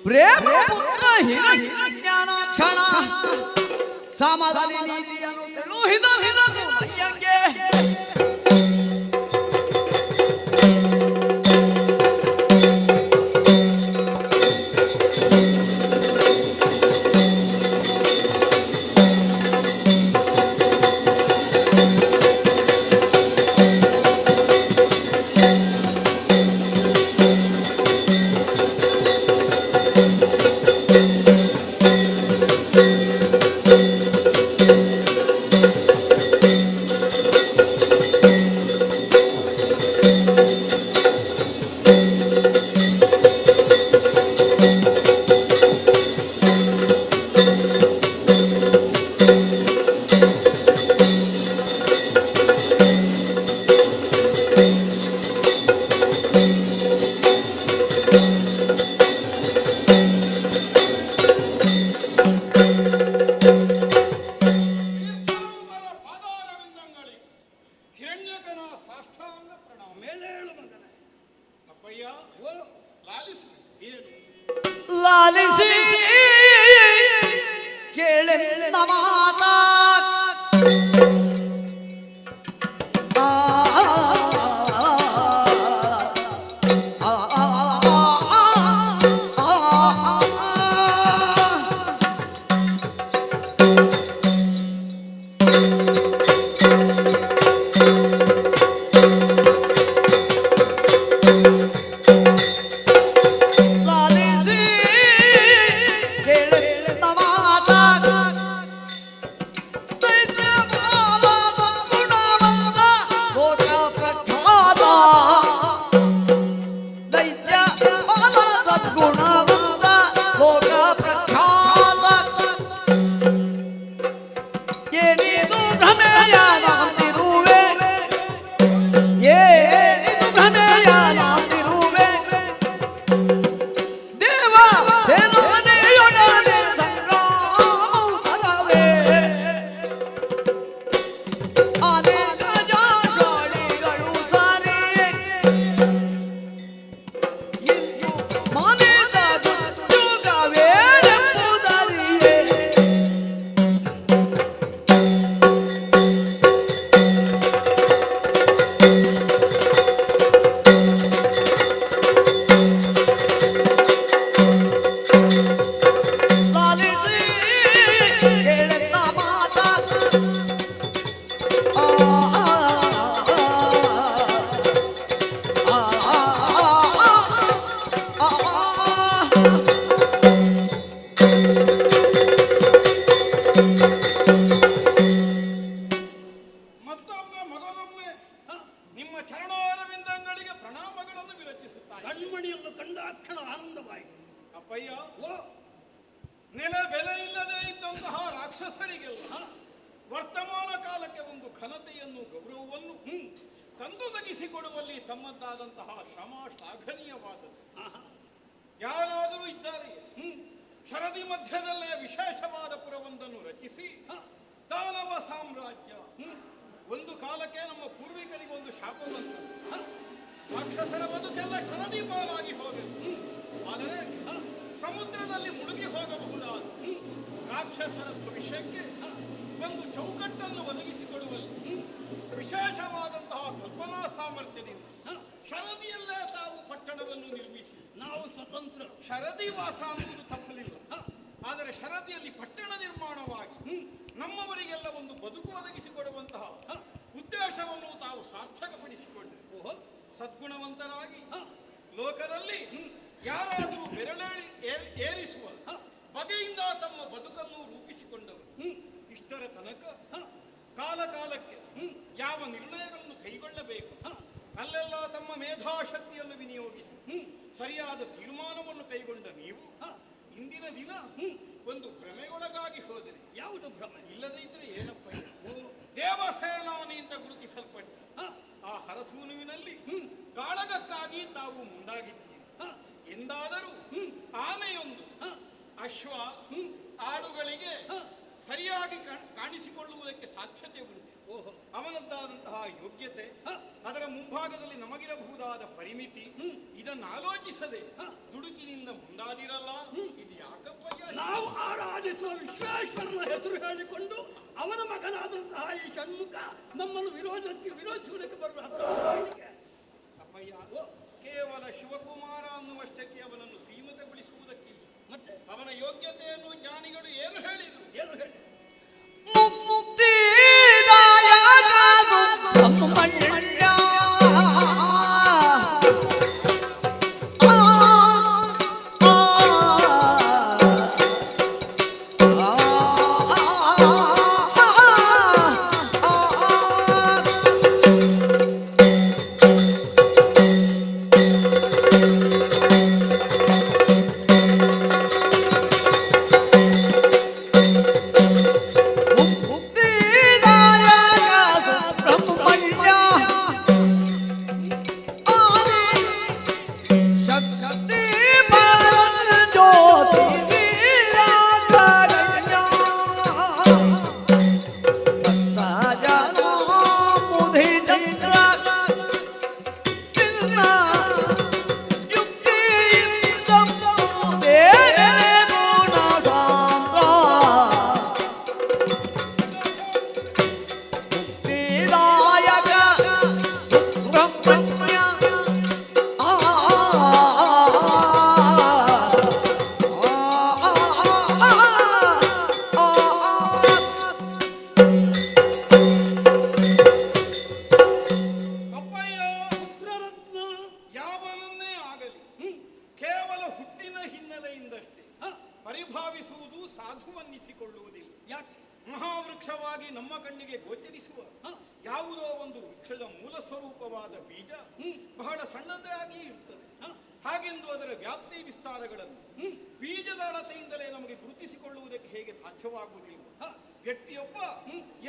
ಪ್ರೇಮ ಪುತ್ರ ಹಿರಣ್ಯಾಕ್ಷಣ ಸಮದಲ್ಲಿ ನೀತಿಯನ್ನು ತೆಳುಹಿದ ಅಯ್ಯಂಗೆ ಲಾಲಿಸಿ ಕೇಳೆಂದ ಮಾತಾ ಕಣ್ಮಣಿಯನ್ನು ಕಂಡ ಅಕ್ಷಣ ಆನಂದವಾಯಿತು. ಅಪ್ಪಯ್ಯ, ನೆಲೆ ಬೆಲೆ ಇಲ್ಲದೆ ಇದ್ದಂತಹ ರಾಕ್ಷಸರಿಗೆಲ್ಲ ವರ್ತಮಾನ ಕಾಲಕ್ಕೆ ಒಂದು ಘನತೆಯನ್ನು ಗೌರವವನ್ನು ತಂದೊದಗಿಸಿಕೊಡುವಲ್ಲಿ ತಮ್ಮದ್ದಾದಂತಹ ಶ್ರಮ ಶ್ಲಾಘನೀಯವಾದದ್ದು. ಯಾರಾದರೂ ಇದ್ದಾರೆ ಶರದಿ ಮಧ್ಯದಲ್ಲೇ ವಿಶೇಷವಾದ ಪುರವೊಂದನ್ನು ರಚಿಸಿ ದಾನವ ಸಾಮ್ರಾಜ್ಯ ಒಂದು ಕಾಲಕ್ಕೆ ನಮ್ಮ ಪೂರ್ವಿಕರಿಗೆ ಒಂದು ಶಾಪ ಬಂತು. ರಾಕ್ಷಸರ ಬದುಕೆಲ್ಲ ಶರದಿ ಪಾಲಾಗಿ ಹೋಗಲು, ಆದರೆ ಸಮುದ್ರದಲ್ಲಿ ಮುಳುಗಿ ಹೋಗಬಹುದಾದ ರಾಕ್ಷಸರ ಭವಿಷ್ಯಕ್ಕೆ ಒಂದು ಚೌಕಟ್ಟನ್ನು ಒದಗಿಸಿಕೊಡುವಲ್ಲಿ ವಿಶೇಷವಾದಂತಹ ಕಲ್ಪನಾ ಸಾಮರ್ಥ್ಯದಿಂದ ಶರದಿಯಲ್ಲೇ ತಾವು ಪಟ್ಟಣವನ್ನು ನಿರ್ಮಿಸಿ ನಾವು ಸ್ವತಂತ್ರ ಶರದಿ ವಾಸ ಅನ್ನುವುದು ತಪ್ಪಲಿಲ್ಲ. ಆದರೆ ಶರದಿಯಲ್ಲಿ ಪಟ್ಟಣ ನಿರ್ಮಾಣವಾಗಿ ನಮ್ಮವರಿಗೆಲ್ಲ ಒಂದು ಬದುಕು ಒದಗಿಸಿಕೊಡುವಂತಹ ಉದ್ದೇಶವನ್ನು ತಾವು ಸಾರ್ಥಕಪಡಿಸಿಕೊಂಡರು. ಸದ್ಗುಣವಂತರಾಗಿ ಲೋಕದಲ್ಲಿ ಯಾರಾದರೂ ಬೆರಳೇರಿ ಏರಿಸುವ ಬಗೆಯಿಂದ ತಮ್ಮ ಬದುಕನ್ನು ರೂಪಿಸಿಕೊಂಡವರು. ಇಷ್ಟರ ತನಕ ಕಾಲ ಕಾಲಕ್ಕೆ ಯಾವ ನಿರ್ಣಯಗಳನ್ನು ಕೈಗೊಳ್ಳಬೇಕು ಅಲ್ಲೆಲ್ಲ ತಮ್ಮ ಮೇಧಾಶಕ್ತಿಯನ್ನು ವಿನಿಯೋಗಿಸಿ ಸರಿಯಾದ ತೀರ್ಮಾನವನ್ನು ಕೈಗೊಂಡ ನೀವು ಇಂದಿನ ದಿನ ಒಂದು ಭ್ರಮೆಗೊಳಗಾಗಿ ಹೋದರೆ. ಯಾವುದು ಭ್ರಮೆ? ಇಲ್ಲದೇ ಇದ್ರೆ ಏನಪ್ಪ, ದೇವಸೇನಾನಿ ಅಂತ ಗುರುತಿಸಲ್ಪಟ್ಟ ಆ ಹರಸೂನುವಿನಲ್ಲಿ ಕಾಳಗಕ್ಕಾಗಿ ತಾವು ಮುಂದಾಗಿದ್ದೀರಿ. ಎಂದಾದರೂ ಆನೆಯೊಂದು ಅಶ್ವ ಆಡುಗಳಿಗೆ ಸರಿಯಾಗಿ ಕಾಣಿಸಿಕೊಳ್ಳುವುದಕ್ಕೆ ಸಾಧ್ಯತೆ ಉಂಟು. ಅವನದ್ದಾದಂತಹ ಯೋಗ್ಯತೆ, ಅದರ ಮುಂಭಾಗದಲ್ಲಿ ನಮಗಿರಬಹುದಾದ ಪರಿಮಿತಿ, ಇದನ್ನು ಆಲೋಚಿಸದೆ ದುಡುಕಿನಿಂದ ಮುಂದಾದಿರಲ್ಲ. ಇದು ಯಾಕಪ್ಪಯ್ಯ? ನಾವು ಆರಾಧಿಸುವ ವಿಶ್ವೇಶ್ವರನ ಹೆಸರು ಹೇಳಿಕೊಂಡು ಅವನ ಮಗನಾದಂತಹ ಈ ಷಣ್ಮುಖ ನಮ್ಮನ್ನು ವಿರೋಧಿಸುವುದಕ್ಕೆ ಬರುವ ಅಪ್ಪಯ್ಯ, ಕೇವಲ ಶಿವಕುಮಾರ ಅನ್ನುವಷ್ಟಕ್ಕೆ ಅವನನ್ನು ಸೀಮಿತಗೊಳಿಸುವುದಕ್ಕಿಲ್ಲ. ಮತ್ತೆ ಅವನ ಯೋಗ್ಯತೆಯನ್ನು ಜ್ಞಾನಿಗಳು ಏನು ಹೇಳಿದರು? ಏನು ಹೇಳಿ? ಪರಿಭಾವಿಸುವುದು ಸಾಧುವನ್ನಿಸಿಕೊಳ್ಳುವುದಿಲ್ಲ. ಯಾಕೆ? ಮಹಾವೃಕ್ಷವಾಗಿ ನಮ್ಮ ಕಣ್ಣಿಗೆ ಗೋಚರಿಸುವ ಯಾವುದೋ ಒಂದು ವೃಕ್ಷದ ಮೂಲ ಸ್ವರೂಪವಾದ ಬೀಜ ಬಹಳ ಸಣ್ಣದಾಗಿ ಇರುತ್ತದೆ. ಹಾಗೆಂದು ಅದರ ವ್ಯಾಪ್ತಿ ವಿಸ್ತಾರಗಳನ್ನು ಬೀಜದ ಅಳತೆಯಿಂದಲೇ ನಮಗೆ ಗುರುತಿಸಿಕೊಳ್ಳುವುದಕ್ಕೆ ಹೇಗೆ ಸಾಧ್ಯವಾಗುವುದಿಲ್ಲ? ವ್ಯಕ್ತಿಯೊಬ್ಬ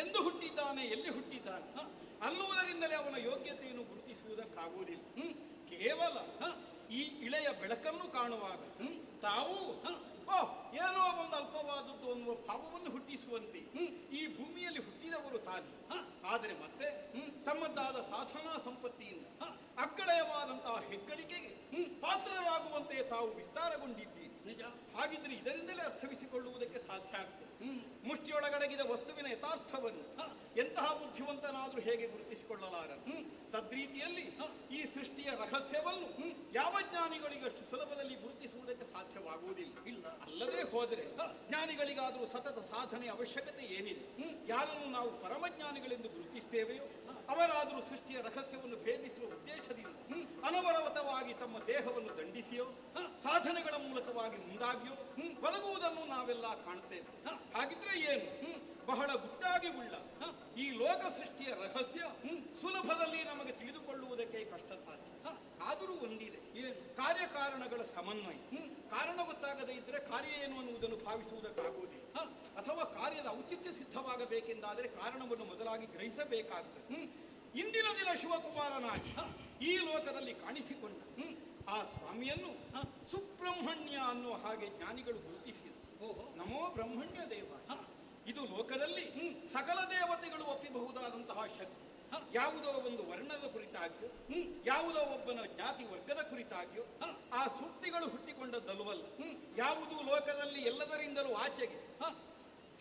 ಎಂದು ಹುಟ್ಟಿದ್ದಾನೆ, ಎಲ್ಲಿ ಹುಟ್ಟಿದ್ದಾನೆ ಅನ್ನುವುದರಿಂದಲೇ ಅವನ ಯೋಗ್ಯತೆಯನ್ನು ಗುರುತಿಸುವುದಕ್ಕಾಗುವುದಿಲ್ಲ. ಕೇವಲ ಈ ಇಳೆಯ ಬೆಳಕನ್ನು ಕಾಣುವಾಗ ತಾವು ಏನೋ ಒಂದು ಅಲ್ಪವಾದದ್ದು ಅನ್ನುವ ಭಾವವನ್ನು ಹುಟ್ಟಿಸುವಂತೆ ಈ ಭೂಮಿಯಲ್ಲಿ ಹುಟ್ಟಿದವರು ತಾನೆ. ಆದರೆ ಮತ್ತೆ ತಮ್ಮದಾದ ಸಾಧನಾ ಸಂಪತ್ತಿಯಿಂದ ಅಗ್ಗಳಯವಾದಂತಹ ಹೆಗ್ಗಳಿಕೆಗೆ ಪಾತ್ರರಾಗುವಂತೆ ತಾವು ವಿಸ್ತಾರಗೊಂಡಿದ್ದೀರಿ. ಹಾಗಿದ್ರೆ ಇದರಿಂದಲೇ ಅರ್ಥವಿಸಿಕೊಳ್ಳುವುದಕ್ಕೆ ಸಾಧ್ಯ ಆಗ್ತದೆ. ಮುಷ್ಟಿಯೊಳಗಡಗಿದ ವಸ್ತುವಿನ ಯಥಾರ್ಥವನ್ನು ಎಂತಹ ಬುದ್ಧಿವಂತನಾದ್ರೂ ಹೇಗೆ ಗುರುತಿಸಿಕೊಳ್ಳಲಾರ? ತದ್ರೀತಿಯಲ್ಲಿ ಈ ಸೃಷ್ಟಿಯ ರಹಸ್ಯವನ್ನು ಯಾವ ಜ್ಞಾನಿಗಳಿಗಷ್ಟು ಸುಲಭದಲ್ಲಿ ಗುರುತಿಸುವುದಕ್ಕೆ ಸಾಧ್ಯವಾಗುವುದಿಲ್ಲ. ಅಲ್ಲದೆ ಹೋದರೆ ಜ್ಞಾನಿಗಳಿಗಾದರೂ ಸತತ ಸಾಧನೆಯ ಅವಶ್ಯಕತೆ ಏನಿದೆ? ಯಾರನ್ನು ನಾವು ಪರಮಜ್ಞಾನಿಗಳೆಂದು ಗುರುತಿಸ್ತೇವೆಯೋ ಅವರಾದರೂ ಸೃಷ್ಟಿಯ ರಹಸ್ಯವನ್ನು ಭೇದಿಸುವ ಉದ್ದೇಶದಿಂದ ಅನವರತವಾಗಿ ತಮ್ಮ ದೇಹವನ್ನು ದಂಡಿಸಿಯೋ ಸಾಧನೆಗಳ ಮೂಲಕವಾಗಿ ಮುಂದಾಗಿಯೋ ಒದಗುವುದನ್ನು ನಾವೆಲ್ಲ ಕಾಣ್ತೇವೆ. ಹಾಗಿದ್ರೆ ಏನು? ಬಹಳ ಗುಟ್ಟಾಗಿ ಉಳ್ಳ ಈ ಲೋಕ ಸೃಷ್ಟಿಯ ರಹಸ್ಯ ಸುಲಭದಲ್ಲಿ ನಮಗೆ ತಿಳಿದುಕೊಳ್ಳುವುದಕ್ಕೆ ಕಷ್ಟ ಸಾಧ್ಯ. ಆದರೂ ಒಂದಿದೆ, ಕಾರ್ಯಕಾರಣಗಳ ಸಮನ್ವಯ. ಕಾರಣ ಗೊತ್ತಾಗದೇ ಇದ್ದರೆ ಕಾರ್ಯ ಏನು ಅನ್ನುವುದನ್ನು ಭಾವಿಸುವುದಕ್ಕಾಗುವುದಿಲ್ಲ. ಅಥವಾ ಕಾರ್ಯದ ಔಚಿತ್ಯ ಸಿದ್ಧವಾಗಬೇಕೆಂದಾದರೆ ಕಾರಣವನ್ನು ಮೊದಲಾಗಿ ಗ್ರಹಿಸಬೇಕಾಗುತ್ತದೆ. ಇಂದಿನ ದಿನ ಶಿವಕುಮಾರನಾಗಿ ಈ ಲೋಕದಲ್ಲಿ ಕಾಣಿಸಿಕೊಂಡ ಆ ಸ್ವಾಮಿಯನ್ನು ಸುಬ್ರಹ್ಮಣ್ಯ ಅನ್ನುವ ಹಾಗೆ ಜ್ಞಾನಿಗಳು ಗುರುತಿಸಿದರು. ನಮೋ ಬ್ರಹ್ಮಣ್ಯ ದೇವ. ಇದು ಲೋಕದಲ್ಲಿ ಸಕಲ ದೇವತೆಗಳು ಒಪ್ಪಿಬಹುದಾದಂತಹ ಶಕ್ತಿ. ಯಾವುದೋ ಒಂದು ವರ್ಣದ ಕುರಿತಾಗಿಯೋ ಯಾವುದೋ ಒಬ್ಬನ ಜಾತಿ ವರ್ಗದ ಕುರಿತಾಗಿಯೋ ಆ ಸೂಕ್ತಿಗಳು ಹುಟ್ಟಿಕೊಂಡದ್ದಲ್ಲವಲ್ಲ. ಯಾವುದು ಲೋಕದಲ್ಲಿ ಎಲ್ಲದರಿಂದಲೂ ಆಚೆಗೆ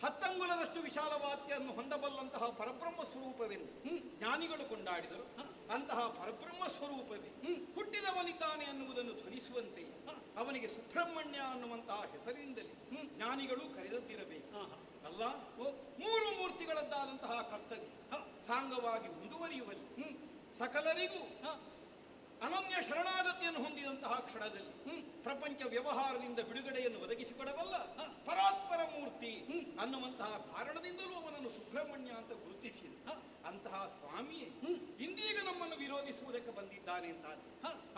10 ಅಂಗುಲದಷ್ಟು ವಿಶಾಲವಾಕ್ಯನ್ನು ಹೊಂದಬಲ್ಲಂತಹ ಪರಬ್ರಹ್ಮ ಸ್ವರೂಪವೆಂದು ಜ್ಞಾನಿಗಳು ಕೊಂಡಾಡಿದರು. ಅಂತಹ ಪರಬ್ರಹ್ಮ ಸ್ವರೂಪವೇ ಹುಟ್ಟಿದವನಿದ್ದಾನೆ ಅನ್ನುವುದನ್ನು ಧ್ವನಿಸುವಂತೆ ಅವನಿಗೆ ಸುಬ್ರಹ್ಮಣ್ಯ ಅನ್ನುವಂತಹ ಹೆಸರಿನಿಂದಲೇ ಜ್ಞಾನಿಗಳು ಕರೆದದ್ದಿರಬೇಕು. ಅಲ್ಲ, 3 ಮೂರ್ತಿಗಳದ್ದಾದಂತಹ ಕರ್ತವ್ಯ ಸಾಂಗವಾಗಿ ಮುಂದುವರಿಯುವಲ್ಲಿ ಸಕಲರಿಗೂ ಅನನ್ಯ ಶರಣಾಗತಿಯನ್ನು ಹೊಂದಿದಂತಹ ಕ್ಷಣದಲ್ಲಿ ಪ್ರಪಂಚ ವ್ಯವಹಾರದಿಂದ ಬಿಡುಗಡೆಯನ್ನು ಒದಗಿಸಿಕೊಡಬಲ್ಲ ಪರಾತ್ಪರ ಮೂರ್ತಿ ಅನ್ನುವಂತಹ ಕಾರಣದಿಂದಲೂ ಅವನನ್ನು ಸುಬ್ರಹ್ಮಣ್ಯ ಅಂತ ಗುರುತಿಸಿ ಅಂತಹ ಸ್ವಾಮಿಯೇ ಇಂದೀಗ ನಮ್ಮನ್ನು ವಿರೋಧಿಸುವುದಕ್ಕೆ ಬಂದಿದ್ದಾನೆ ಅಂತಾನೆ.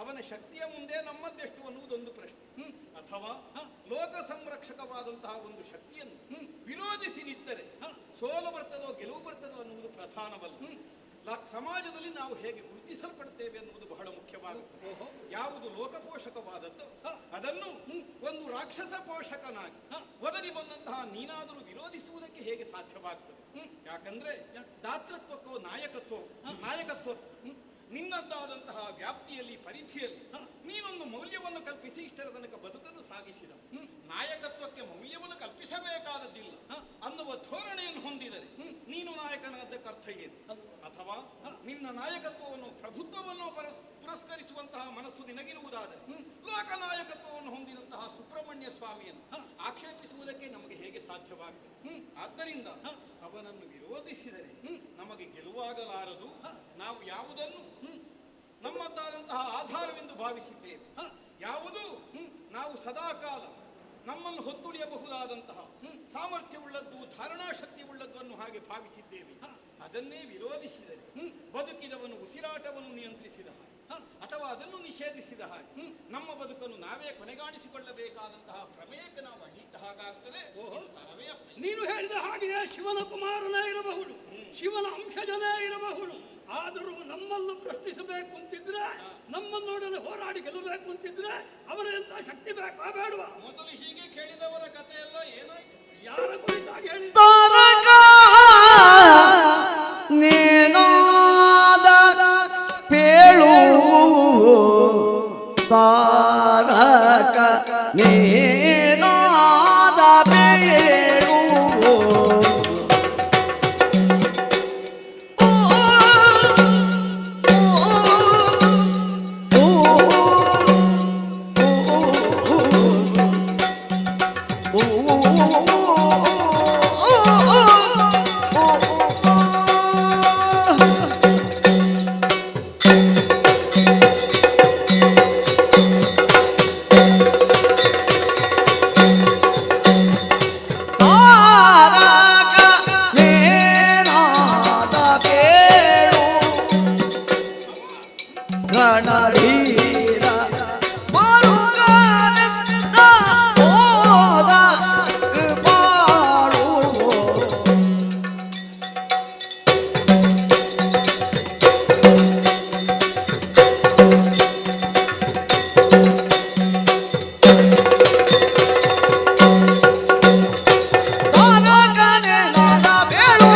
ಅವನ ಶಕ್ತಿಯ ಮುಂದೆ ನಮ್ಮದ್ದೆಷ್ಟು ಅನ್ನುವುದೊಂದು ಪ್ರಶ್ನೆ. ಅಥವಾ ಲೋಕ ಸಂರಕ್ಷಕವಾದಂತಹ ಒಂದು ಶಕ್ತಿಯನ್ನು ವಿರೋಧಿಸಿ ನಿಂತರೆ ಸೋಲು ಬರ್ತದೋ ಗೆಲುವು ಬರ್ತದೋ ಅನ್ನುವುದು ಪ್ರಧಾನವಲ್ಲ. ಸಮಾಜದಲ್ಲಿ ನಾವು ಹೇಗೆ ಗುರುತಿಸಲ್ಪಡ್ತೇವೆ ಅನ್ನುವುದು ಬಹಳ ಮುಖ್ಯವಾಗುತ್ತದೆ. ಯಾವುದು ಲೋಕಪೋಷಕವಾದದ್ದು ಅದನ್ನು ಒಂದು ರಾಕ್ಷಸ ಪೋಷಕನಾಗಿ ಒದರಿ ಬಂದಂತಹ ನೀನಾದರೂ ವಿರೋಧಿಸುವುದಕ್ಕೆ ಹೇಗೆ ಸಾಧ್ಯವಾಗ್ತದೆ? ಯಾಕಂದ್ರೆ ದಾತೃತ್ವಕ್ಕೋ ನಾಯಕತ್ವ ನಿನ್ನದ್ದಾದಂತಹ ವ್ಯಾಪ್ತಿಯಲ್ಲಿ ಪರಿಧಿಯಲ್ಲಿ ನೀನೊಂದು ಮೌಲ್ಯವನ್ನು ಕಲ್ಪಿಸಿ ಇಷ್ಟರ ತನಕ ಬದುಕನ್ನು ಸಾಗಿಸಿದ. ನಾಯಕತ್ವಕ್ಕೆ ಮೌಲ್ಯವನ್ನು ಕಲ್ಪಿಸಬೇಕಾದದ್ದಿಲ್ಲ ಅನ್ನುವ ಧೋರಣೆಯನ್ನು ಹೊಂದಿದರೆ ನೀನು ನಾಯಕನಾದಕ್ಕೆ ಅರ್ಥ ಏನು? ಅಥವಾ ನಿನ್ನ ನಾಯಕತ್ವವನ್ನು ಪ್ರಭುತ್ವವನ್ನು ಪುರಸ್ಕರಿಸುವಂತಹ ಮನಸ್ಸು ನಿನಗಿರುವುದಾದರೆ ಲೋಕನಾಯಕತ್ವವನ್ನು ಹೊಂದಿದಂತಹ ಸುಬ್ರಹ್ಮಣ್ಯ ಸ್ವಾಮಿಯನ್ನು ಆಕ್ಷೇಪಿಸುವುದಕ್ಕೆ ನಮಗೆ ಹೇಗೆ ಸಾಧ್ಯವಾಗ್ತದೆ? ಆದ್ದರಿಂದ ಅವನನ್ನು ವಿರೋಧಿಸಿದರೆ ನಮಗೆ ಗೆಲುವಾಗಲಾರದು. ನಾವು ಯಾವುದನ್ನು ನಮ್ಮದಾದಂತಹ ಆಧಾರವೆಂದು ಭಾವಿಸಿದ್ದೇವೆ, ಯಾವುದು ನಾವು ಸದಾಕಾಲ ನಮ್ಮನ್ನು ಹೊತ್ತುಳಿಯಬಹುದಾದಂತಹ ಸಾಮರ್ಥ್ಯವುಳ್ಳದ್ದು, ಧಾರಣಾಶಕ್ತಿ ಉಳ್ಳದ್ದನ್ನು ಹಾಗೆ ಭಾವಿಸಿದ್ದೇವೆ, ಅದನ್ನೇ ವಿರೋಧಿಸಿದರೆ ಬದುಕಿದವನು ಉಸಿರಾಟವನ್ನು ನಿಯಂತ್ರಿಸಿದ ಹಾಗೆ ಅಥವಾ ಅದನ್ನು ನಿಷೇಧಿಸಿದ ಹಾಗೆ ನಮ್ಮ ಬದುಕನ್ನು ನಾವೇ ಕೊನೆಗಾಣಿಸಿಕೊಳ್ಳಬೇಕಾದಂತಹ ಪ್ರಮೇಯಕ್ಕೆ ನಾವು ಅಡ್ಡಿಟ್ಟ ಹಾಗಾಗ್ತದೆ. ತರವೇ ಅಪ್ಪ. ನೀನು ಹೇಳಿದ ಹಾಗೆ ಶಿವನ ಕುಮಾರನೇ ಇರಬಹುದು, ಶಿವನ ಅಂಶಜನೇ ಇರಬಹುದು. ಆದರೂ ನಮ್ಮನ್ನು ಪ್ರಶ್ನಿಸಬೇಕು ಅಂತಿದ್ರೆ, ನಮ್ಮನ್ನೊಡನೆ ಹೋರಾಡಿ ಗೆಲ್ಲಬೇಕು ಅಂತಿದ್ರೆ ಅವರ ಎಂತ ಶಕ್ತಿ ಬೇಕಾ ಬೇಡವಾ? ಮೊದಲು ಹೀಗೆ ಕೇಳಿದವರ ಕಥೆ ಎಲ್ಲ ಏನಾಯ್ತು? ಯಾರ ಕುರಿತಾಗಿ ಹೇಳಿ? ತಾರಕ ನೀನಾದ ಪೇಳು, ತಾರಕ ನೀನಾದ ಪೇಳು, ರಣಧೀರ ಮರುಗನೆದ್ದ ಹೋದ ಕೃಪಾಳು. ತಾರಕನೆ ನಾದ ಬೇಳು,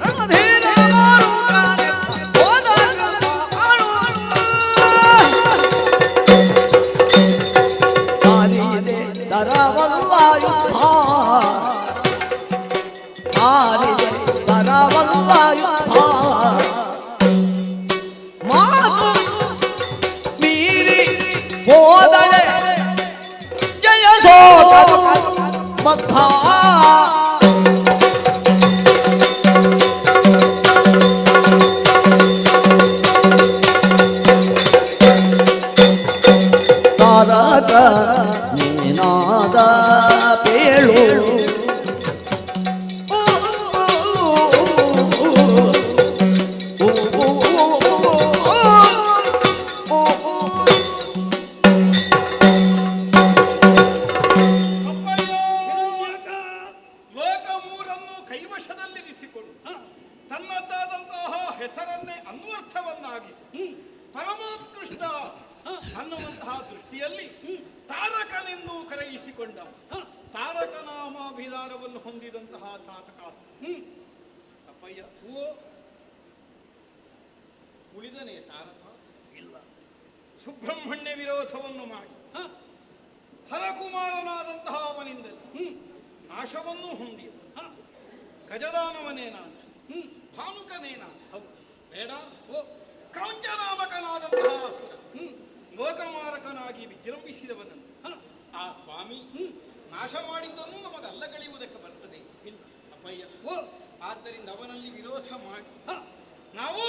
ರಣಧೀರ ಮರುಗನೆ ಹೋದ ಕೃಪಾಳು. ಸಾರಿದೆ ತರವಲ್ಲ ಯುದ್ಧ, ಸಾರಿದೆ ತರವಲ್ಲ ಯುದ್ಧ, ಮಾತು ಮೀರಿ ಹೋದಳೆ ಜಯ ಸೋತರು ಬದ್ಧ. ತಾರಕ ನೀನಾದ ಪೇಳು, ಲೋಕ ಮೂರನ್ನು ಕೈವಶದಲ್ಲಿರಿಸಿಕೊಂಡು ತನ್ನದಾದಂತಹ ಹೆಸರನ್ನೇ ಅನ್ವರ್ಥವನ್ನಾಗಿಸಿ ಪರಮೋತ್ಕೃಷ್ಟ ಅನ್ನುವಂತಹ ದೃಷ್ಟಿಯಲ್ಲಿ ತಾರಕನೆಂದು ಕರೆಯಿಸಿಕೊಂಡ ತಾರಕನಾಮಾಭಿಧಾನವನ್ನು ಹೊಂದಿದಂತಹ ತಾತಕಾಸ ಅಪ್ಪಯ್ಯ. ಉಳಿದನೇ ತಾರಕ ಇಲ್ಲ. ಸುಬ್ರಹ್ಮಣ್ಯ ವಿರೋಧವನ್ನು ಮಾಡಿ ಹರಕುಮಾರನಾದಂತಹ ಅವನಿಂದಲೇ ನಾಶವನ್ನೂ ಹೊಂದಿದ. ಗಜದಾನವನೇನಾದ, ಭಾನುಕನೇನಾದ, ಬೇಡ ಕ್ರೌಂಚನಾಮಕನಾದಂತಹ ಅಸುರ ಲೋಕಮಾರಕನಾಗಿ ವಿಜೃಂಭಿಸಿದವನನ್ನು ಆ ಸ್ವಾಮಿ ನಾಶ ಮಾಡಿದ್ದನ್ನು ನಮಗಲ್ಲಗಳೆಯುವುದಕ್ಕೆ ಬರ್ತದೆ ಅಪ್ಪಯ್ಯ. ಆದ್ದರಿಂದ ಅವನಲ್ಲಿ ವಿರೋಧ ಮಾಡಿ ನಾವು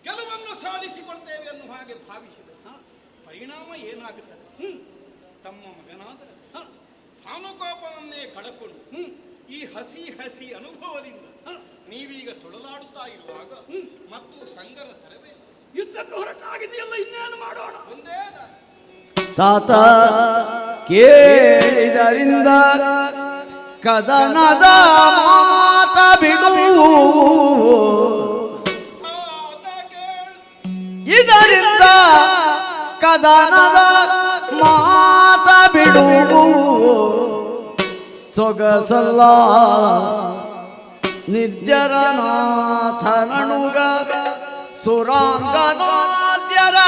ಗೆಲುವನ್ನು ಸಾಧಿಸಿಕೊಳ್ತೇವೆ ಅನ್ನುವ ಹಾಗೆ ಭಾವಿಸಿದ ಪರಿಣಾಮ ಏನಾಗುತ್ತದೆ? ತಮ್ಮ ಮಗನಾದ ಭಾನುಕೋಪನನ್ನೇ ಕಳಕೊಂಡು ಈ ಹಸಿ ಅನುಭವದಿಂದ ನೀವೀಗ ತೊಳಲಾಡುತ್ತಾ ಇರುವಾಗ ಮತ್ತು ಸಂಗರ ತರವೇ ಯುದ್ಧಕ್ಕೆ ಹೊರಟಾಗಿದೆಯಲ್ಲ, ಇನ್ನೇನು ಮಾಡೋಣ? ಒಂದೇ ದಾರಿ. ತಾತ ಕೇಳಿದರಿಂದ ಕದನದ ಮಾತ ಬಿಡು, ಇದರಿಂದ ಕದನದ ಮಾತ ಬಿಡುವು ಸೊಗಸಲ್ಲ ನಿರ್ಜರನಾಥನಣುಗ ಸುರಾಂಗನಾದ್ಯರ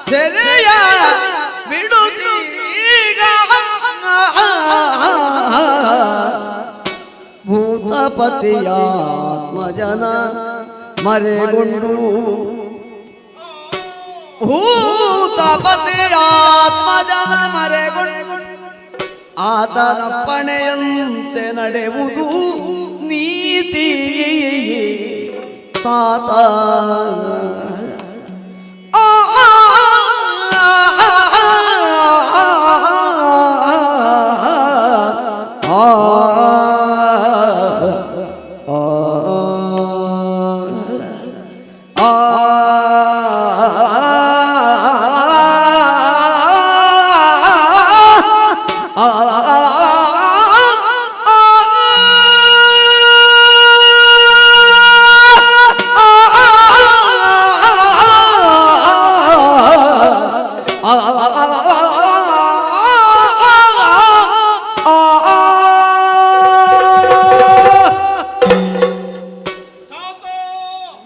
ಸೆರೆಯ ಬಿಡುತ್ತೀಗ ಭೂತಪತಿಯಾತ್ಮಜನ ಮರೆಗೊಂಡು ಭೂತಪತಿಯಾತ್ಮಜನ ಮರೆಗೊಂಡು ಆತನ ಪಣೆಯಂತೆ ನಡೆಯುವುದು ನೀತಿ ತಾತ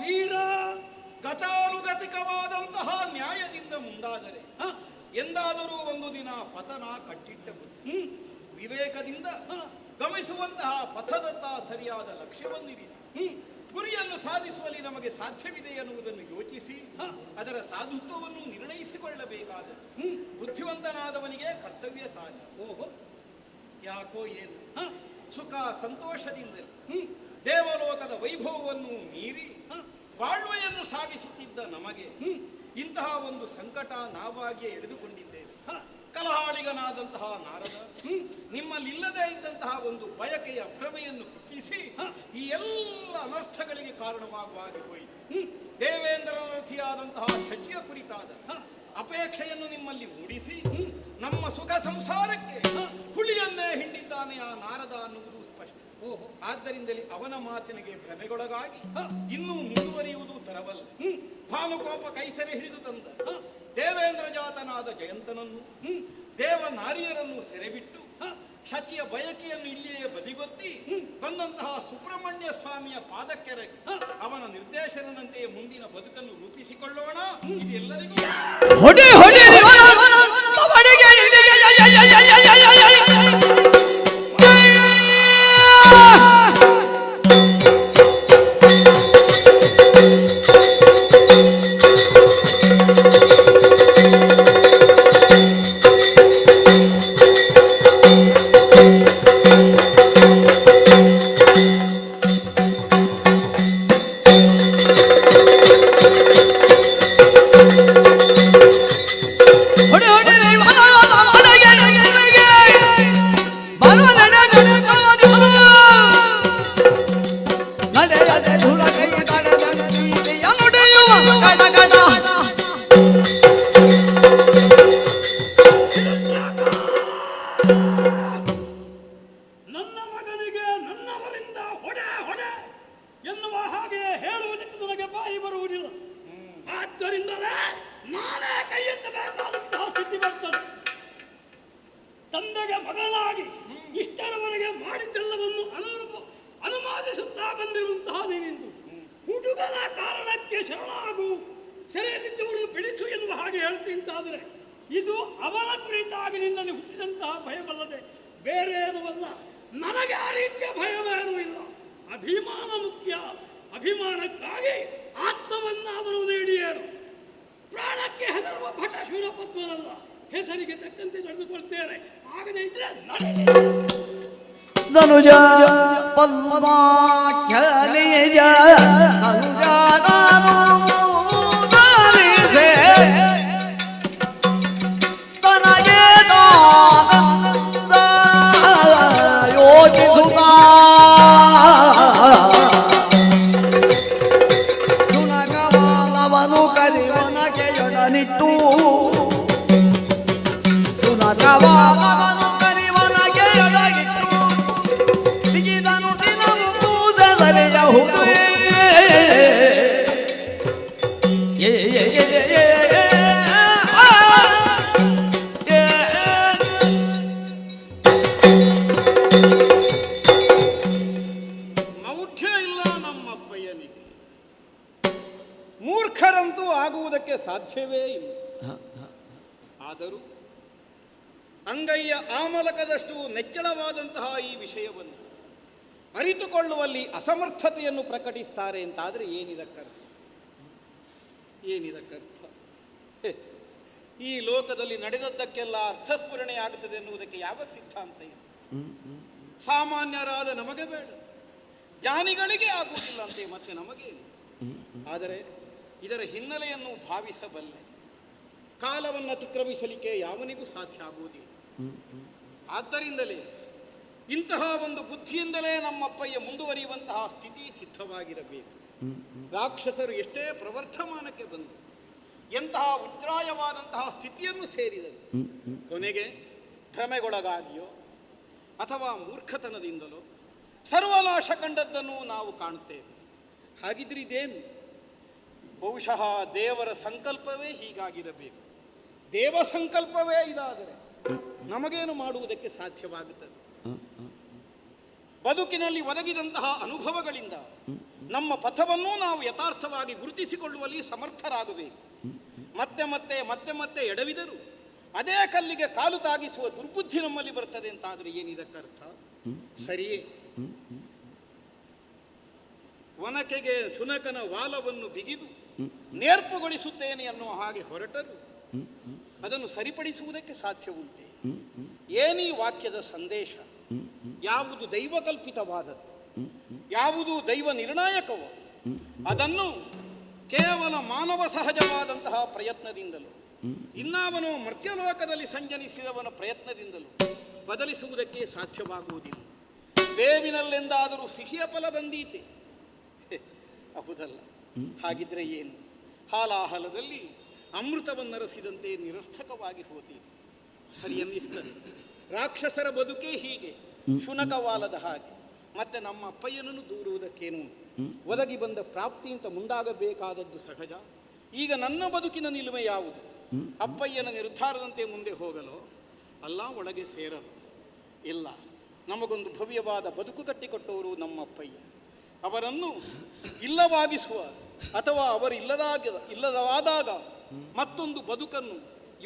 ವೀರ ಗತಾನುಗತಿಕವಾದಂತಹ ನ್ಯಾಯದಿಂದ ಮುಂದಾದರೆ ಎಂದಾದರೂ ಒಂದು ದಿನ ಪತನ ಕಟ್ಟಿಟ್ಟ ಬುದ್ಧಿ ವಿವೇಕದಿಂದ ಗಮಿಸುವಂತಹ ಪಥದತ್ತ ಸರಿಯಾದ ಲಕ್ಷ್ಯವನ್ನಿರಿಸಿ ಗುರಿಯನ್ನು ಸಾಧಿಸುವಲ್ಲಿ ನಮಗೆ ಸಾಧ್ಯವಿದೆ ಎನ್ನುವುದನ್ನು ಯೋಚಿಸಿ ಅದರ ಸಾಧುತ್ವವನ್ನು ನಿರ್ಣಯಿಸಿಕೊಳ್ಳಬೇಕಾದ ಬುದ್ಧಿವಂತನಾದವನಿಗೆ ಕರ್ತವ್ಯ ತಾನೆ. ಯಾಕೋ ಏನು ಸುಖ ಸಂತೋಷದಿಂದಲೇ ದೇವಲೋಕದ ವೈಭವವನ್ನು ಮೀರಿ ಬಾಳ್ವೆಯನ್ನು ಸಾಗಿಸುತ್ತಿದ್ದ ನಮಗೆ ಇಂತಹ ಒಂದು ಸಂಕಟ ನಾವಾಗಿಯೇ ಎಳೆದುಕೊಂಡಿದ್ದೇವೆ. ಕಲಹಾಳಿಗನಾದಂತಹ ನಾರದ ನಿಮ್ಮಲ್ಲಿಲ್ಲದೇ ಇದ್ದಂತಹ ಒಂದು ಬಯಕೆಯ ಭ್ರಮೆಯನ್ನು ಹುಟ್ಟಿಸಿ ಈ ಎಲ್ಲ ಅನರ್ಥಗಳಿಗೆ ಕಾರಣವಾಗುವಾಗಿ ಹೋಯಿತು. ದೇವೇಂದ್ರನ ರಥಿಯಾದಂತಹ ಶಚಿಯ ಕುರಿತಾದ ಅಪೇಕ್ಷೆಯನ್ನು ನಿಮ್ಮಲ್ಲಿ ಮೂಡಿಸಿ ನಮ್ಮ ಸುಖ ಸಂಸಾರಕ್ಕೆ ಹುಳಿಯನ್ನೇ ಹಿಂಡಿದ್ದಾನೆ ಆ ನಾರದ ಅನ್ನುವುದು ಸ್ಪಷ್ಟ. ಆದ್ದರಿಂದಲೇ ಅವನ ಮಾತಿನಿಗೆ ಭ್ರಮೆಗೊಳಗಾಗಿ ಇನ್ನೂ ಮುಂದುವರಿಯುವುದು ತರವಲ್ಲ. ಭಾನುಕೋಪ ಕೈಸರೆ ಹಿಡಿದು ತಂದ ದೇವೇಂದ್ರ ಜಾತನಾದ ಜಯಂತನನ್ನು ದೇವ ನಾರಿಯರನ್ನು ಸೆರೆಬಿಟ್ಟು ಶಚಿಯ ಬಯಕೆಯನ್ನು ಇಲ್ಲಿಯೇ ಬದಿಗೊತ್ತಿ ಬಂದಂತಹ ಸುಬ್ರಹ್ಮಣ್ಯ ಸ್ವಾಮಿಯ ಪಾದಕ್ಕೆರಗಿ ಅವನ ನಿರ್ದೇಶನದಂತೆ ಮುಂದಿನ ಬದುಕನ್ನು ರೂಪಿಸಿಕೊಳ್ಳೋಣ. ಇದು ಎಲ್ಲರಿಗೂ ಹೊಡೆ ಹೊಡೆ ನನ್ನ ಮಗನಿಗೆ ನನ್ನವರಿಂದ ಹೊಡೆ ಹೊಡೆ ಎನ್ನುವ ಹಾಗೆ ಹೇಳುವುದಕ್ಕೆ ನನಗೆ ಬಾಯಿ ಬರುವುದಿಲ್ಲ. ಆದ್ದರಿಂದಲೇ ನಾನೇ ಕೈ ಎತ್ತಬೇಕಾದಂತಹ ಸ್ಥಿತಿ ಬರ್ತದೆ. ತಂದೆಗೆ ಮಗನಾಗಿ ಇಷ್ಟರವರೆಗೆ ಮಾಡಿದ್ದೆಲ್ಲವನ್ನು ಅನುಮಾನಿಸುತ್ತಾ ಬಂದಿರುವಂತಹ ನೀನಿಂದು ಹುಡುಗನ ಕಾರಣಕ್ಕೆ ಶರಣಾಗು, ಸೆರೆಯಲ್ಲಿದ್ದವರನ್ನು ಬಿಡಿಸು ಎನ್ನುವ ಹಾಗೆ ಹೇಳ್ತಿಂತಾದರೆ ಇದು ಅವನ ಕುರಿತಾಗಿ ನಿನ್ನಲ್ಲಿ ಹುಟ್ಟಿದಂತಹ ಭಯವಲ್ಲದೆ ಬೇರೆ ಏನೂ ಅಲ್ಲ. ನನಗೆ ಆ ರೀತಿಯ ಭಯವೇನೂ ಇಲ್ಲ. ಅಭಿಮಾನ ಮುಖ್ಯ. ಅಭಿಮಾನಕ್ಕಾಗಿ ಆತ್ಮವನ್ನಾದರೂ ನೀಡಿಯೇನು. ಪ್ರಾಣಕ್ಕೆ ಹೆದರುವ ಭಟ ಶಿವಪತ್ವನಲ್ಲ. ಹೆಸರಿಗೆ ತಕ್ಕಂತೆ ನಡೆದುಕೊಳ್ತೇನೆ. ಆಗದೇ ಇದ್ರೆ ಧನುಜ ಪದ್ಮಾಖ್ಯನಿಜ ಧನುಜ ನಾನು ಧರಿಸೆ ತನಗೆ ತಾನಂದ ಯೋಚಿಸುತ್ತಾ ಚುನಕವಾಲವನು ಕರಿವನಗೆ ಎಡನಿಟ್ಟು ಚುನಕವಾಲವನು ಕರಿವನಗೆ ಎಡಗಿಟ್ಟು ಬಿಗಿದನು ದಿನವು ಕೂದಲೆಯ ಹುಡುಗೆ ಆದರೂ ಅಂಗೈಯ ಆಮಲಕದಷ್ಟು ನೆಚ್ಚಳವಾದಂತಹ ಈ ವಿಷಯವನ್ನು ಅರಿತುಕೊಳ್ಳುವಲ್ಲಿ ಅಸಮರ್ಥತೆಯನ್ನು ಪ್ರಕಟಿಸ್ತಾರೆ ಅಂತಾದರೆ ಏನಿದಕ್ಕರ್ಥ? ಈ ಲೋಕದಲ್ಲಿ ನಡೆದದ್ದಕ್ಕೆಲ್ಲ ಅರ್ಥಸ್ಫುರಣೆ ಆಗುತ್ತದೆ ಎನ್ನುವುದಕ್ಕೆ ಯಾವ ಸಿದ್ಧಾಂತ ಇದೆ? ಸಾಮಾನ್ಯರಾದ ನಮಗೆ ಬೇಡ, ಜ್ಞಾನಿಗಳಿಗೆ ಆಗುವುದಿಲ್ಲ ಅಂತೆ ಮತ್ತೆ ನಮಗೇನು? ಆದರೆ ಇದರ ಹಿನ್ನೆಲೆಯನ್ನು ಭಾವಿಸಬಲ್ಲೆ. ಕಾಲವನ್ನು ಅತಿಕ್ರಮಿಸಲಿಕ್ಕೆ ಯಾವನಿಗೂ ಸಾಧ್ಯ ಆಗುವುದಿಲ್ಲ. ಆದ್ದರಿಂದಲೇ ಇಂತಹ ಒಂದು ಬುದ್ಧಿಯಿಂದಲೇ ನಮ್ಮಪ್ಪಯ್ಯ ಮುಂದುವರಿಯುವಂತಹ ಸ್ಥಿತಿ ಸಿದ್ಧವಾಗಿರಬೇಕು. ರಾಕ್ಷಸರು ಎಷ್ಟೇ ಪ್ರವರ್ಧಮಾನಕ್ಕೆ ಬಂದು ಎಂತಹ ಉಜ್ರಾಯವಾದಂತಹ ಸ್ಥಿತಿಯನ್ನು ಸೇರಿದರು, ಕೊನೆಗೆ ಭ್ರಮೆಗೊಳಗಾಗಿಯೋ ಅಥವಾ ಮೂರ್ಖತನದಿಂದಲೋ ಸರ್ವನಾಶ ಕಂಡದ್ದನ್ನು ನಾವು ಕಾಣುತ್ತೇವೆ. ಹಾಗಿದ್ರೆ ಇದೇನು? ಬಹುಶಃ ದೇವರ ಸಂಕಲ್ಪವೇ ಹೀಗಾಗಿರಬೇಕು. ದೇವ ಸಂಕಲ್ಪವೇ ಇದಾದರೆ ನಮಗೇನು ಮಾಡುವುದಕ್ಕೆ ಸಾಧ್ಯವಾಗುತ್ತದೆ? ಬದುಕಿನಲ್ಲಿ ಒದಗಿದಂತಹ ಅನುಭವಗಳಿಂದ ನಮ್ಮ ಪಥವನ್ನೂ ನಾವು ಯಥಾರ್ಥವಾಗಿ ಗುರುತಿಸಿಕೊಳ್ಳುವಲ್ಲಿ ಸಮರ್ಥರಾಗಬೇಕು. ಮತ್ತೆ ಮತ್ತೆ ಮತ್ತೆ ಮತ್ತೆ ಎಡವಿದರು ಅದೇ ಕಲ್ಲಿಗೆ ಕಾಲು ತಾಗಿಸುವ ದುರ್ಬುದ್ಧಿ ನಮ್ಮಲ್ಲಿ ಬರ್ತದೆ ಅಂತಾದರೆ ಏನಿದಕ್ಕರ್ಥ? ಸರಿಯೇ, ಒನಕೆಗೆ ಶುನಕನ ವಾಲವನ್ನು ಬಿಗಿದು ನೇರ್ಪುಗೊಳಿಸುತ್ತೇನೆ ಅನ್ನುವ ಹಾಗೆ ಹೊರಟರು. ಅದನ್ನು ಸರಿಪಡಿಸುವುದಕ್ಕೆ ಸಾಧ್ಯ ಉಂಟೆ? ಏನೀ ವಾಕ್ಯದ ಸಂದೇಶ? ಯಾವುದು ದೈವಕಲ್ಪಿತವಾದದ್ದು, ಯಾವುದು ದೈವ ನಿರ್ಣಾಯಕವೋ ಅದನ್ನು ಕೇವಲ ಮಾನವ ಸಹಜವಾದಂತಹ ಪ್ರಯತ್ನದಿಂದಲೂ ಇನ್ನಾವನು ಮರ್ತ್ಯಲೋಕದಲ್ಲಿ ಸಂಜನಿಸಿದವನ ಪ್ರಯತ್ನದಿಂದಲೂ ಬದಲಿಸುವುದಕ್ಕೆ ಸಾಧ್ಯವಾಗುವುದಿಲ್ಲ. ಬೇವಿನಲ್ಲೆಂದಾದರೂ ಸಿಹಿಯ ಫಲ ಬಂದೀತೆ? ಹೌದಲ್ಲ. ಹಾಗಿದ್ರೆ ಏನು? ಹಾಲಾಹಲದಲ್ಲಿ ಅಮೃತವನ್ನರಸಿದಂತೆ ನಿರರ್ಥಕವಾಗಿ ಹೋದೀತು. ಸರಿ ಅನ್ನಿಸ್ತದೆ. ರಾಕ್ಷಸರ ಬದುಕೇ ಹೀಗೆ, ಶುನಕವಾಲದ ಹಾಗೆ. ಮತ್ತೆ ನಮ್ಮ ಅಪ್ಪಯ್ಯನನ್ನು ದೂರುವುದಕ್ಕೇನು? ಒದಗಿ ಬಂದ ಪ್ರಾಪ್ತಿ ಅಂತ ಮುಂದಾಗಬೇಕಾದದ್ದು ಸಹಜ. ಈಗ ನನ್ನ ಬದುಕಿನ ನಿಲುಮೆ ಯಾವುದು? ಅಪ್ಪಯ್ಯನ ನಿರ್ಧಾರದಂತೆ ಮುಂದೆ ಹೋಗಲು ಅಲ್ಲ, ಒಳಗೆ ಸೇರಲು ಇಲ್ಲ. ನಮಗೊಂದು ಭವ್ಯವಾದ ಬದುಕು ಕಟ್ಟಿಕೊಟ್ಟವರು ನಮ್ಮ ಅಪ್ಪಯ್ಯ. ಅವರನ್ನು ಇಲ್ಲವಾಗಿಸುವ ಅಥವಾ ಇಲ್ಲದವಾದಾಗ ಮತ್ತೊಂದು ಬದುಕನ್ನು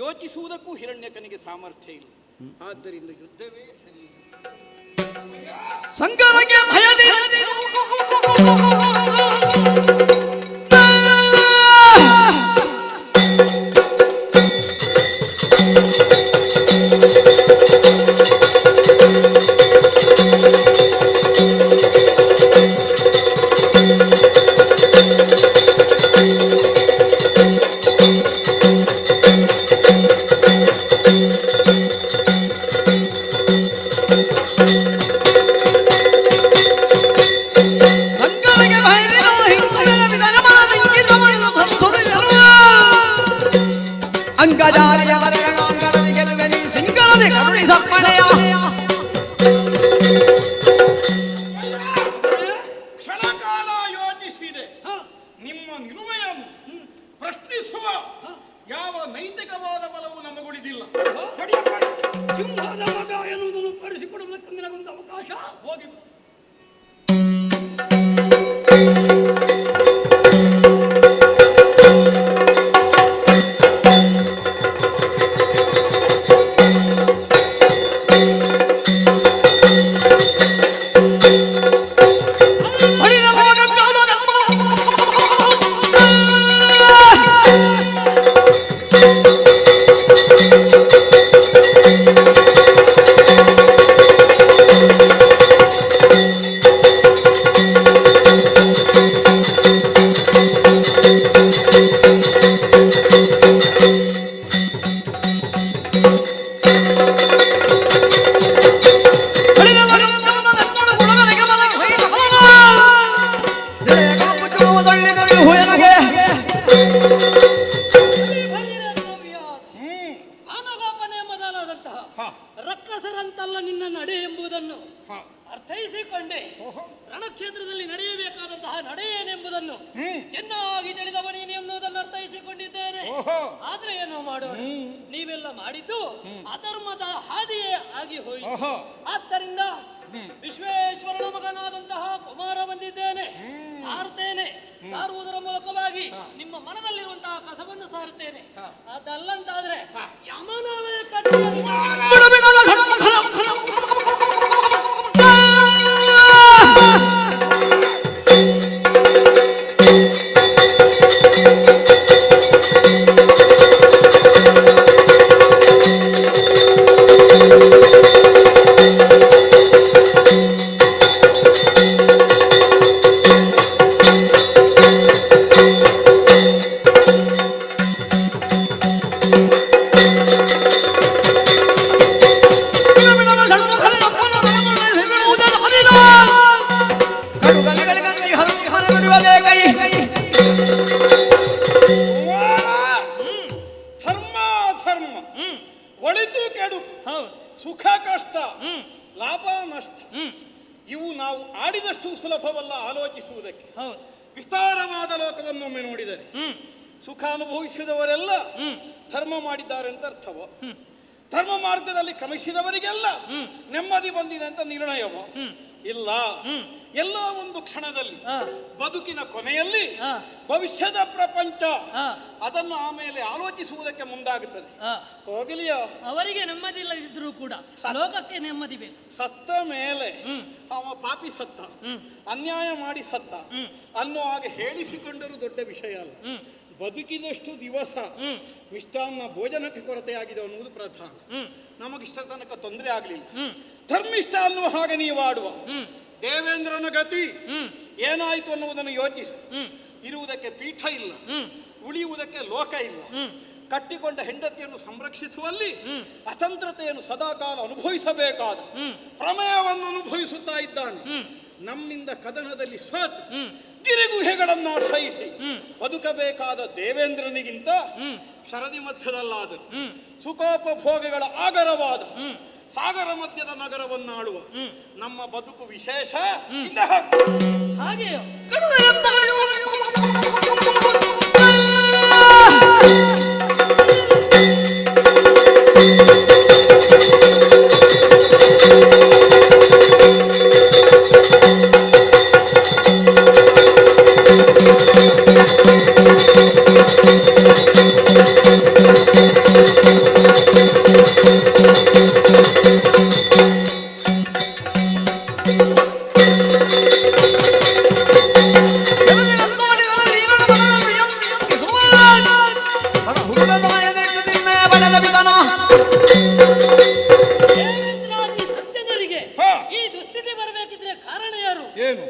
ಯೋಚಿಸುವುದಕ್ಕೂ ಹಿರಣ್ಯಕನಿಗೆ ಸಾಮರ್ಥ್ಯ ಇಲ್ಲ. ಆದ್ದರಿಂದ ಯುದ್ಧವೇ ಸರಿ. ಸಂಗಮಗೆ ಭಯದಿರದಿರು ಕ್ಷಣಕಾಲ ಯೋಚಿಸಿದೆ. ನಿಮ್ಮ ನಿಲುಮೆಯನ್ನು ಪ್ರಶ್ನಿಸುವ ಯಾವ ನೈತಿಕವಾದ ಬಲವು ನಮಗುಳಿದಿಲ್ಲ. ಸಿಂಹದ ಮಗ ಎನ್ನುವುದನ್ನು ತೋರಿಸಿಕೊಡುವುದಕ್ಕೆ ನನಗೊಂದು ಅವಕಾಶ. ಹೋಗಿ ರಕ್ಕಸರಂತಲ್ಲ ನಿನ್ನ ನಡೆ ಎಂಬುದನ್ನು ಅರ್ಥೈಸಿಕೊಂಡೆ. ರಣಕ್ಷೇತ್ರದಲ್ಲಿ ನಡೆಯಬೇಕಾದಂತಹ ನಡೆ ಏನೆಂಬುದನ್ನು ಚೆನ್ನಾಗಿ ತಿಳಿದವ ನೀನು ಎನ್ನುವುದನ್ನು ಅರ್ಥೈಸಿಕೊಂಡಿದ್ದೇನೆ. ಆದ್ರೆ ಏನೋ ಮಾಡೋಣ, ನೀವೆಲ್ಲ ಮಾಡಿದ್ದು ಅಧರ್ಮದ ಹಾದಿಯೇ ಆಗಿ ಹೋಯಿತು. ಆದ್ದರಿಂದ ವಿಶ್ವೇಶ್ವರನ ಮಗನಾದಂತಹ ಕುಮಾರ ಬಂದಿದ್ದೇನೆ, ಸಾರುತ್ತೇನೆ. ಸಾರುವುದರ ಮೂಲಕವಾಗಿ ನಿಮ್ಮ ಮನದಲ್ಲಿರುವಂತಹ ಕಸವನ್ನು ಸಾರುತ್ತೇನೆ. ಅದಲ್ಲಂತಾದ್ರೆ ಯಮನಾಲಯ ಧರ್ಮ ಅಧರ್ಮ, ಒಳಿತು ಕೆಡು, ಸುಖ ಕಷ್ಟ, ಲಾಭ ನಷ್ಟ, ಇವು ನಾವು ಆಡಿದಷ್ಟು ಸುಲಭವಲ್ಲ ಆಲೋಚಿಸುವುದಕ್ಕೆ. ವಿಸ್ತಾರವಾದ ಲೋಕವನ್ನೊಮ್ಮೆ ನೋಡಿದರೆ ಸುಖ ಅನುಭವಿಸಿದವರೆಲ್ಲ ಧರ್ಮ ಮಾಡಿದ್ದಾರೆ ಅಂತ ಅರ್ಥವೋ, ಧರ್ಮ ಮಾರ್ಗದಲ್ಲಿ ಕ್ರಮಿಸಿದವರಿಗೆಲ್ಲ ನೆಮ್ಮದಿ ಬಂದಿದೆ ಅಂತ ನಿರ್ಣಯವೋ? ಇಲ್ಲ. ಎಲ್ಲ ಒಂದು ಕ್ಷಣದಲ್ಲಿ ಬದುಕಿನ ಕೊನೆಯಲ್ಲಿ ಭವಿಷ್ಯದ ಪ್ರಪಂಚ ಅದನ್ನು ಆಮೇಲೆ ಆಲೋಚಿಸುವುದಕ್ಕೆ ಮುಂದಾಗುತ್ತದೆ. ಹೋಗಲಿಯೋ, ಅವರಿಗೆ ನೆಮ್ಮದಿ ಇಲ್ಲದಿದ್ರೂ ಕೂಡ ಲೋಕಕ್ಕೆ ನೆಮ್ಮದಿ ಬೇಕು. ಸತ್ತ ಮೇಲೆ ಅವ ಪಾಪಿ ಸತ್ತ, ಅನ್ಯಾಯ ಮಾಡಿ ಸತ್ತ ಅನ್ನೋ ಹಾಗೆ ಹೇಳಿಸಿಕೊಂಡರೂ ದೊಡ್ಡ ವಿಷಯ ಅಲ್ಲ. ಬದುಕಿದಷ್ಟು ದಿವಸ ಮಿಷ್ಟಾನ್ನ ಭೋಜನಕ್ಕೆ ಕೊರತೆಯಾಗಿದೆ ಅನ್ನುವುದು ಪ್ರಧಾನ. ನಮಗಿಷ್ಟ ತನಕ ತೊಂದರೆ ಆಗಲಿಲ್ಲ. ಧರ್ಮಿಷ್ಠ ಅನ್ನುವ ಹಾಗೆ ನೀವು ಆಡುವ ದೇವೇಂದ್ರನ ಗತಿ ಏನಾಯಿತು ಅನ್ನುವುದನ್ನು ಯೋಚಿಸು. ಇರುವುದಕ್ಕೆ ಪೀಠ ಇಲ್ಲ, ಉಳಿಯುವುದಕ್ಕೆ ಲೋಕ ಇಲ್ಲ. ಕಟ್ಟಿಕೊಂಡ ಹೆಂಡತಿಯನ್ನು ಸಂರಕ್ಷಿಸುವಲ್ಲಿ ಅತಂತ್ರತೆಯನ್ನು ಸದಾಕಾಲ ಅನುಭವಿಸಬೇಕಾದ ಪ್ರಮೇಯವನ್ನು ಅನುಭವಿಸುತ್ತಾ ಇದ್ದಾನೆ. ನಮ್ಮಿಂದ ಕದನದಲ್ಲಿ ಸತ್ ಗಿರಿಗುಹೆಗಳನ್ನು ಆಶ್ರಯಿಸಿ ಬದುಕಬೇಕಾದ ದೇವೇಂದ್ರನಿಗಿಂತ ಶರದಿ ಮಧ್ಯದಲ್ಲಾದರೂ ಸುಖೋಪಭೋಗಗಳ ಆಗರವಾದ ಸಾಗರ ಮಧ್ಯದ ನಗರವನ್ನಾಳುವ ನಮ್ಮ ಬದುಕು ವಿಶೇಷ. ಹಾಗೆಯೋ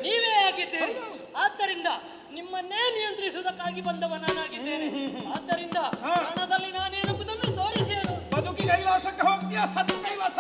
ನೀವೇ ಆಗಿದ್ದೀರಿ. ಆದ್ದರಿಂದ ನಿಮ್ಮನ್ನೇ ನಿಯಂತ್ರಿಸುವುದಕ್ಕಾಗಿ ಬಂದವ ನಾನಾಗಿದ್ದೇನೆ. ಆದ್ದರಿಂದ ಹಣದಲ್ಲಿ ನಾನೇನೆಂಬುದನ್ನು ತೋರಿಸೇನು. ಬದುಕಿ ಕೈಲಾಸಕ್ಕೆ ಹೋಗ್ತೀಯ, ಸತ್ತು ಕೈಲಾಸ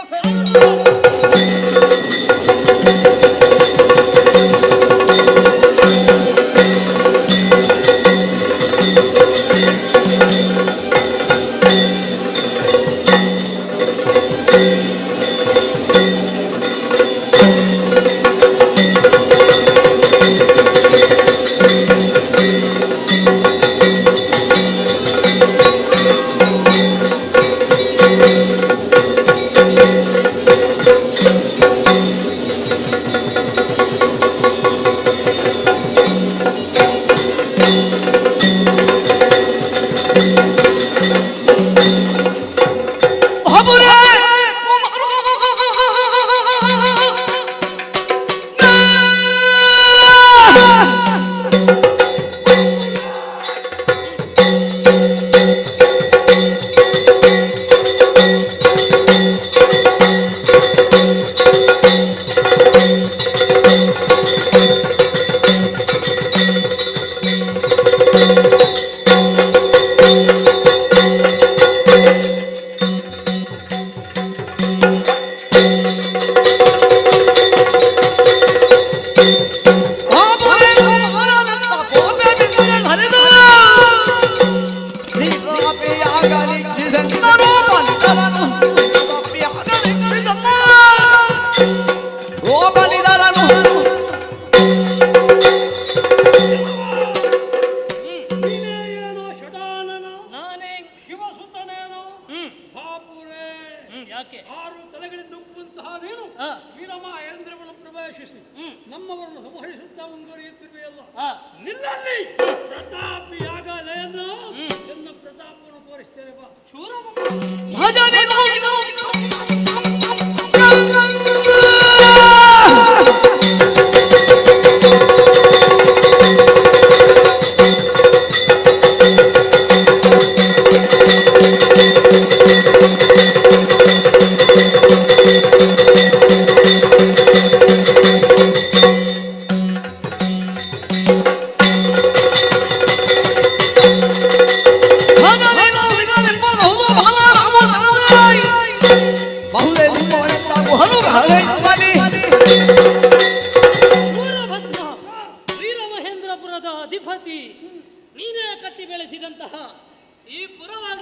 ಯಾಕೆ 6 ತಲೆಗಳಿಂದ ಉಪ್ಪುವಂತಹ ನೀನು ಆ. ವೀರಮಹೇಂದ್ರವನ್ನು ಪ್ರವೇಶಿಸಿ ನಮ್ಮವರನ್ನು ಸಂಹರಿಸುತ್ತಾ ಮುಂದುವರಿಯುತ್ತಿರುವೆಯಲ್ಲ ಆ. ನಿನ್ನಲ್ಲಿ ಪ್ರತಾಪಿಯಾಗಲೇನು ಎನ್ನ ಪ್ರತಾಪವನ್ನು ತೋರಿಸ್ತೇನೆ ಬಾ ಶೂರ ಸೂರಭದ್ಮ ವೀರಮಹೇಂದ್ರಪುರದ ಅಧಿಪತಿ ನೀನೇ ಕಟ್ಟಿ ಬೆಳೆಸಿದಂತಹ ಈ ಪುರವಾಗ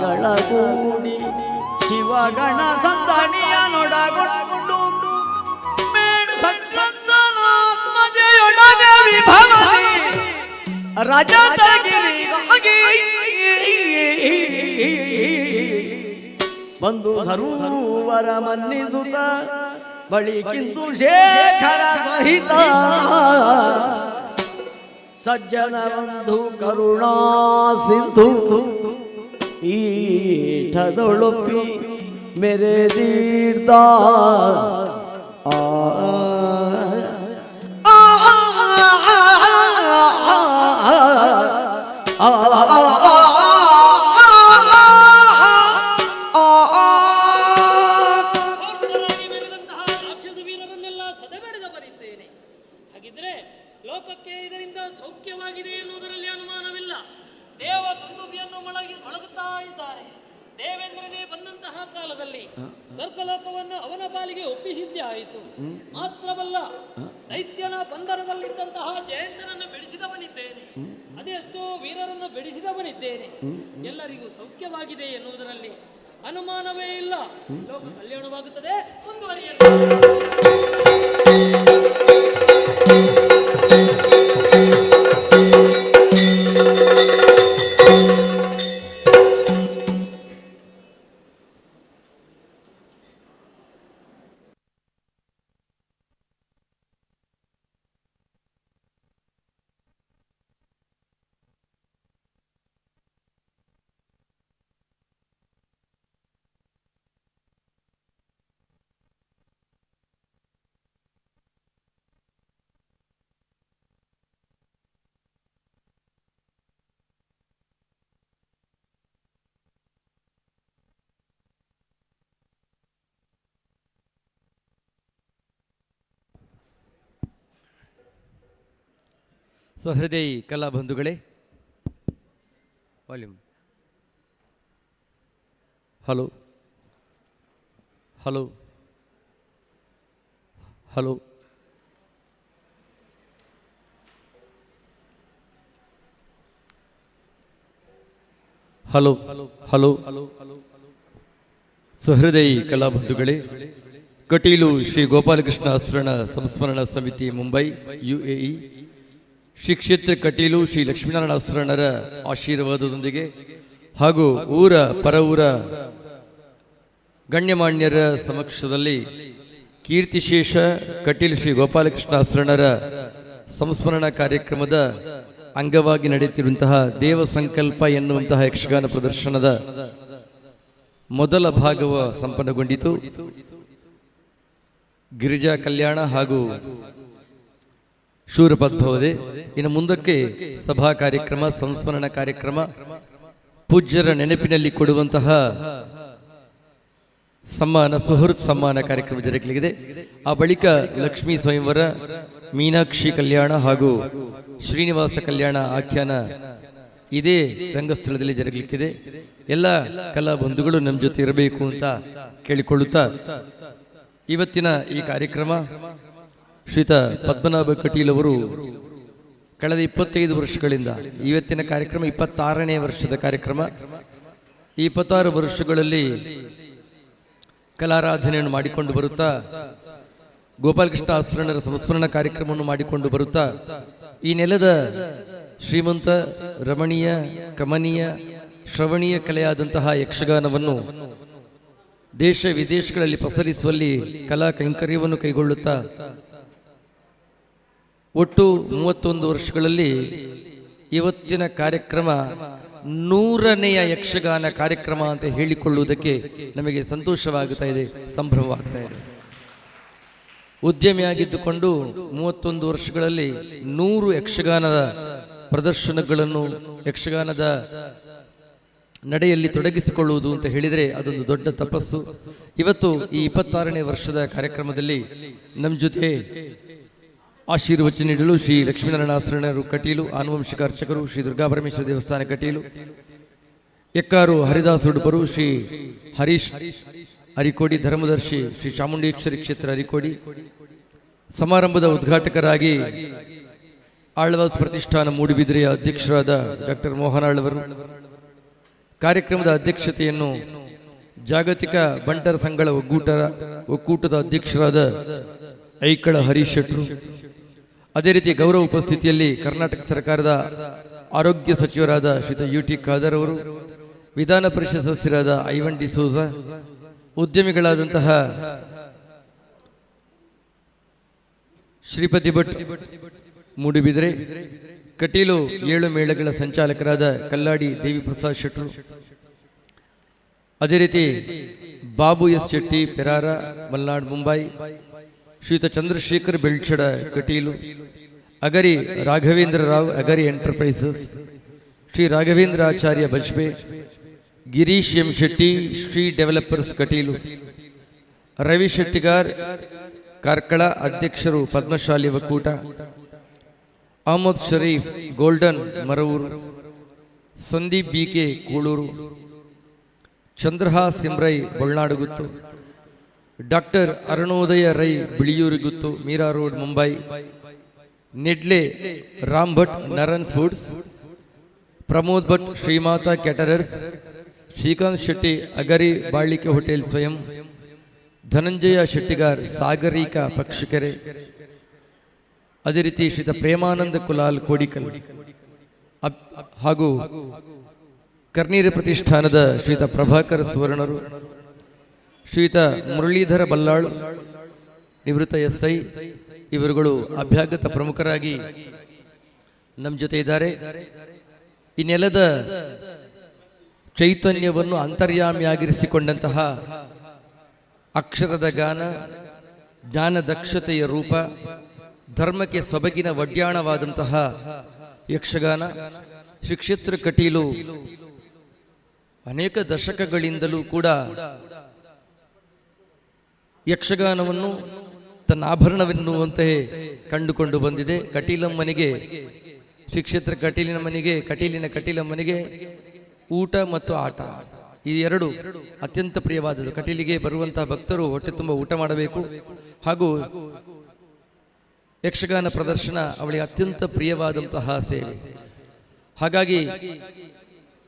ಗಳ ಕೂಡಿ ಶಿವಗಣ ಸಂದಣಿಯ ನೊಡಗೊಂಡು ಸತ್ಸಂದನಾತ್ಮಜೆಯೊಡನೆ ವಿಭವದಿ ರಜತಗಿರಿಗಾಗಿ ಬಂದು ಸರೋವರ ಮನ್ನಿಸುತ್ತ ಬಳಿಕಿಂದು ಶೇಖರ ಸಹಿತ ಸಜ್ಜನ ಬಂಧು ಕರುಣಾ ಸಿಂಧು ಈಠದೊಳೊಪ್ಪಿ ಮೆರೆದೀರ್ದ ಪೂರ್ಣರಾಗಿ ಮೆರೆದಂತಹ ರಾಕ್ಷಸ ವೀರರನ್ನೆಲ್ಲ ಸದೆಬಡಿದವರಿದ್ದೇನೆ. ಹಾಗಿದ್ರೆ ಲೋಕಕ್ಕೆ ಇದರಿಂದ ಸೌಖ್ಯವಾಗಿದೆ ಎನ್ನುವುದರಲ್ಲಿ ಅನುಮಾನವಿಲ್ಲ. ದೇವ ದುಂದುಬಿಯನ್ನು ಮೊಳಗುತ್ತಾ ಇದ್ದಾರೆ. ದೇವೇಂದ್ರನೇ ಬಂದಂತಹ ಕಾಲದಲ್ಲಿ ಸ್ವರ್ಗಲೋಕವನ್ನು ಅವನ ಪಾಲಿಗೆ ಒಪ್ಪಿಸಿದ್ದೇ ಆಯಿತು. ಮಾತ್ರವಲ್ಲ, ದೈತ್ಯನ ಬಂಧನದಲ್ಲಿದ್ದಂತಹ ಜಯಂತನನ್ನು ಬೆಳೆಸಿದವನಿದ್ದೇನೆ. ಅದೆಷ್ಟೋ ವೀರರನ್ನು ಬೆಳೆಸಿದವನಿದ್ದೇನೆ. ಎಲ್ಲರಿಗೂ ಸೌಖ್ಯವಾಗಿದೆ ಎನ್ನುವುದರಲ್ಲಿ ಅನುಮಾನವೇ ಇಲ್ಲ. ಲೋಕ ಕಲ್ಯಾಣವಾಗುತ್ತದೆ. ಸಹೃದಯಿ ಕಲಾ ಬಂಧುಗಳೇ, volume hello hello hello hello hello ಸಹೃದಯಿ ಕಲಾ ಬಂಧುಗಳೇ, ಕಟೀಲು ಶ್ರೀ ಗೋಪಾಲಕೃಷ್ಣ ಆಶ್ರಣ ಸಂಸ್ಮರಣಾ ಸಮಿತಿ ಮುಂಬೈ UAE, ಶ್ರೀ ಕ್ಷೇತ್ರ ಕಟೀಲು ಶ್ರೀ ಲಕ್ಷ್ಮೀನಾರಾಯಣ ಆಶ್ರಣರ ಆಶೀರ್ವಾದದೊಂದಿಗೆ ಹಾಗೂ ಊರ ಪರವೂರ ಗಣ್ಯಮಾನ್ಯರ ಸಮಕ್ಷದಲ್ಲಿ ಕೀರ್ತಿಶೇಷ ಕಟೀಲು ಶ್ರೀ ಗೋಪಾಲಕೃಷ್ಣ ಆಶ್ರಣರ ಸಂಸ್ಮರಣಾ ಕಾರ್ಯಕ್ರಮದ ಅಂಗವಾಗಿ ನಡೆಯುತ್ತಿರುವಂತಹ ದೇವ ಸಂಕಲ್ಪ ಎನ್ನುವಂತಹ ಯಕ್ಷಗಾನ ಪ್ರದರ್ಶನದ ಮೊದಲ ಭಾಗವು ಸಂಪನ್ನಗೊಂಡಿತು. ಗಿರಿಜಾ ಕಲ್ಯಾಣ ಹಾಗೂ ಶೂರಪದ್ಭವದೆ. ಇನ್ನು ಮುಂದಕ್ಕೆ ಸಭಾ ಕಾರ್ಯಕ್ರಮ, ಸಂಸ್ಮರಣ ಕಾರ್ಯಕ್ರಮ, ಪೂಜ್ಯರ ನೆನಪಿನಲ್ಲಿ ಕೊಡುವಂತಹ ಸಮ್ಮಾನ, ಸುಹೃತ್ ಸಮ್ಮಾನ ಕಾರ್ಯಕ್ರಮ ಜರುಗಲಿದೆ. ಆ ಬಳಿಕ ಲಕ್ಷ್ಮೀ ಸ್ವಯಂವರ, ಮೀನಾಕ್ಷಿ ಕಲ್ಯಾಣ ಹಾಗೂ ಶ್ರೀನಿವಾಸ ಕಲ್ಯಾಣ ಆಖ್ಯಾನ ಇದೇ ರಂಗಸ್ಥಳದಲ್ಲಿ ಜರುಗಲಿಕ್ಕಿದೆ. ಎಲ್ಲ ಕಲಾ ಬಂಧುಗಳು ನಮ್ಮ ಜೊತೆ ಇರಬೇಕು ಅಂತ ಕೇಳಿಕೊಳ್ಳುತ್ತಾ ಇವತ್ತಿನ ಈ ಕಾರ್ಯಕ್ರಮ ಶ್ರೀತ ಪದ್ಮನಾಭ ಕಟೀಲ್ ಅವರು ಕಳೆದ 25 ವರ್ಷಗಳಿಂದ, ಇವತ್ತಿನ ಕಾರ್ಯಕ್ರಮ 26ನೇ ವರ್ಷದ ಕಾರ್ಯಕ್ರಮ. ಈ 26 ವರ್ಷಗಳಲ್ಲಿ ಕಲಾರಾಧನೆಯನ್ನು ಮಾಡಿಕೊಂಡು ಬರುತ್ತಾ, ಗೋಪಾಲಕೃಷ್ಣ ಆಶ್ರಣರ ಸಂಸ್ಮರಣ ಕಾರ್ಯಕ್ರಮವನ್ನು ಮಾಡಿಕೊಂಡು ಬರುತ್ತಾ, ಈ ನೆಲದ ಶ್ರೀಮಂತ, ರಮಣೀಯ, ಕಮನೀಯ, ಶ್ರವಣೀಯ ಕಲೆಯಾದಂತಹ ಯಕ್ಷಗಾನವನ್ನು ದೇಶ ವಿದೇಶಗಳಲ್ಲಿ ಪಸರಿಸುವಲ್ಲಿ ಕಲಾ ಕೈಂಕರ್ಯವನ್ನು ಕೈಗೊಳ್ಳುತ್ತಾ ಒಟ್ಟು 31 ವರ್ಷಗಳಲ್ಲಿ ಇವತ್ತಿನ ಕಾರ್ಯಕ್ರಮ 100ನೆಯ ಯಕ್ಷಗಾನ ಕಾರ್ಯಕ್ರಮ ಅಂತ ಹೇಳಿಕೊಳ್ಳುವುದಕ್ಕೆ ನಮಗೆ ಸಂತೋಷವಾಗುತ್ತಾ ಇದೆ, ಸಂಭ್ರಮವಾಗ್ತಾ ಇದೆ. ಉದ್ಯಮಿಯಾಗಿದ್ದುಕೊಂಡು 31 ವರ್ಷಗಳಲ್ಲಿ 100 ಯಕ್ಷಗಾನದ ಪ್ರದರ್ಶನಗಳನ್ನು, ಯಕ್ಷಗಾನದ ನಡೆಯಲ್ಲಿ ತೊಡಗಿಸಿಕೊಳ್ಳುವುದು ಅಂತ ಹೇಳಿದರೆ ಅದೊಂದು ದೊಡ್ಡ ತಪಸ್ಸು. ಇವತ್ತು ಈ 26ನೇ ವರ್ಷದ ಕಾರ್ಯಕ್ರಮದಲ್ಲಿ ನಮ್ಮ ಜೊತೆ ಆಶೀರ್ವಚನ ನೀಡಲು ಶ್ರೀ ಲಕ್ಷ್ಮೀನಾರಾಯಣ ಆಶ್ರಣರು ಕಟೀಲು, ಆನುವಂಶಿಕ ಅರ್ಚಕರು ಶ್ರೀ ದುರ್ಗಾಪರಮೇಶ್ವರ ದೇವಸ್ಥಾನ ಕಟೀಲು, ಎಕ್ಕಾರು ಹರಿದಾಸ್ ಉಡುಪರು ಶ್ರೀ ಹರೀಶ್ ಅರಿಕೋಡಿ, ಧರ್ಮದರ್ಶಿ ಶ್ರೀ ಚಾಮುಂಡೇಶ್ವರಿ ಕ್ಷೇತ್ರ ಅರಿಕೋಡಿ, ಸಮಾರಂಭದ ಉದ್ಘಾಟಕರಾಗಿ ಆಳ್ವಾಸ್ ಪ್ರತಿಷ್ಠಾನ ಮೂಡುಬಿದಿರೆಯ ಅಧ್ಯಕ್ಷರಾದ ಡಾಕ್ಟರ್ ಮೋಹನ್ ಆಳ್ವರು, ಕಾರ್ಯಕ್ರಮದ ಅಧ್ಯಕ್ಷತೆಯನ್ನು ಜಾಗತಿಕ ಬಂಟರ ಸಂಘಗಳ ಒಕ್ಕೂಟದ ಅಧ್ಯಕ್ಷರಾದ ಐಕಳ ಹರೀಶ್ ಶೆಟ್ರು, ಅದೇ ರೀತಿ ಗೌರವ ಉಪಸ್ಥಿತಿಯಲ್ಲಿ ಕರ್ನಾಟಕ ಸರ್ಕಾರದ ಆರೋಗ್ಯ ಸಚಿವರಾದ ಶ್ರೀಯುತ UT ಖಾದರ್ ಅವರು, ವಿಧಾನ ಪರಿಷತ್ ಸದಸ್ಯರಾದ ಐವನ್ ಡಿಸೋಜ, ಉದ್ಯಮಿಗಳಾದಂತಹ ಶ್ರೀಪತಿ ಭಟ್ ಮೂಡುಬಿದ್ರೆ, ಕಟೀಲು 7 ಮೇಳಗಳ ಸಂಚಾಲಕರಾದ ಕಲ್ಲಾಡಿ ದೇವಿ ಪ್ರಸಾದ್ ಶೆಟ್ರು, ಅದೇ ರೀತಿ ಬಾಬು ಎಸ್ ಶೆಟ್ಟಿ ಪೆರಾರ ಮಲ್ನಾಡ್ ಮುಂಬೈ, ಶ್ರೀಯುತ ಚಂದ್ರಶೇಖರ್ ಬೆಳ್ಚಡ Kateel, Agari Raghavendra Rao Agari enterprises, Shri Raghavendra Acharya Bajpe, Girish M Shetty Shri developers Kateel, Ravi Shettigar Karkala ಅಧ್ಯಕ್ಷರು ಪದ್ಮಶಾಲಿ ಒಕ್ಕೂಟ, ಅಹಮದ್ ಶರೀಫ್ ಗೋಲ್ಡನ್ ಮರವೂರು, ಸಂದೀಪ್ BK ಕೂಳೂರು, ಚಂದ್ರಹಾಸ್ ಸಿಮ್ರೈ ಬೊಳ್ನಾಡುಗುತ್ತು, ಡಾಕ್ಟರ್ ಅರುಣೋದಯ ರೈ ಬಿಳಿಯೂರುಗುತ್ತು ಮೀರಾ ರೋಡ್ ಮುಂಬೈ, ನೆಡ್ಲೆ ರಾಮ್ ಭಟ್ ನರನ್ಸ್ ಫುಡ್ಸ್, ಪ್ರಮೋದ್ ಭಟ್ ಶ್ರೀಮಾತಾ ಕ್ಯಾಟರರ್ಸ್, ಶ್ರೀಕಾಂತ್ ಶೆಟ್ಟಿ ಅಗರಿ ಬಾಳಿಕೆ ಹೋಟೆಲ್ ಸ್ವಯಂ, ಧನಂಜಯ ಶೆಟ್ಟಿಗಾರ್ ಸಾಗರಿಕಾ ಪಕ್ಷಿಕೆರೆ, ಅದೇ ರೀತಿ ಶ್ರೀತ ಪ್ರೇಮಾನಂದ ಕುಲಾಲ್ ಕೋಡಿಕಲ್ ಹಾಗೂ ಕರ್ನೀರ ಪ್ರತಿಷ್ಠಾನದ ಶ್ರೀತ ಪ್ರಭಾಕರ್ ಸುವರ್ಣರು, ಶ್ರೀಯುತ ಮುರಳೀಧರ ಬಲ್ಲಾಳ್ ನಿವೃತ್ತ SI ಇವರುಗಳು ಅಭ್ಯಾಗತ ಪ್ರಮುಖರಾಗಿ ನಮ್ಮ ಜೊತೆ ಇದ್ದಾರೆ. ಈ ನೆಲದ ಚೈತನ್ಯವನ್ನು ಅಂತರ್ಯಾಮಿಯಾಗಿರಿಸಿಕೊಂಡಂತಹ ಅಕ್ಷರದ ಗಾನ, ಜ್ಞಾನ ದಕ್ಷತೆಯ ರೂಪ, ಧರ್ಮಕ್ಕೆ ಸೊಬಗಿನ ವಡ್ಯಾಣವಾದಂತಹ ಯಕ್ಷಗಾನ ಶ್ರೀ ಕ್ಷೇತ್ರ ಕಟೀಲು ಅನೇಕ ದಶಕಗಳಿಂದಲೂ ಕೂಡ ಯಕ್ಷಗಾನವನ್ನು ತನ್ನ ಆಭರಣವೆನ್ನುವಂತೆಯೇ ಕಂಡುಕೊಂಡು ಬಂದಿದೆ. ಕಟೀಲಮ್ಮನಿಗೆ, ಶ್ರೀ ಕ್ಷೇತ್ರ ಕಟೀಲಿನ ಮನೆಗೆ, ಕಟೀಲಮ್ಮನಿಗೆ ಊಟ ಮತ್ತು ಆಟ ಈ ಎರಡು ಅತ್ಯಂತ ಪ್ರಿಯವಾದದ್ದು. ಕಟೀಲಿಗೆ ಬರುವಂತಹ ಭಕ್ತರು ಹೊಟ್ಟೆ ತುಂಬ ಊಟ ಮಾಡಬೇಕು, ಹಾಗೂ ಯಕ್ಷಗಾನ ಪ್ರದರ್ಶನ ಅವಳಿಗೆ ಅತ್ಯಂತ ಪ್ರಿಯವಾದಂತಹ ಸೇವೆ. ಹಾಗಾಗಿ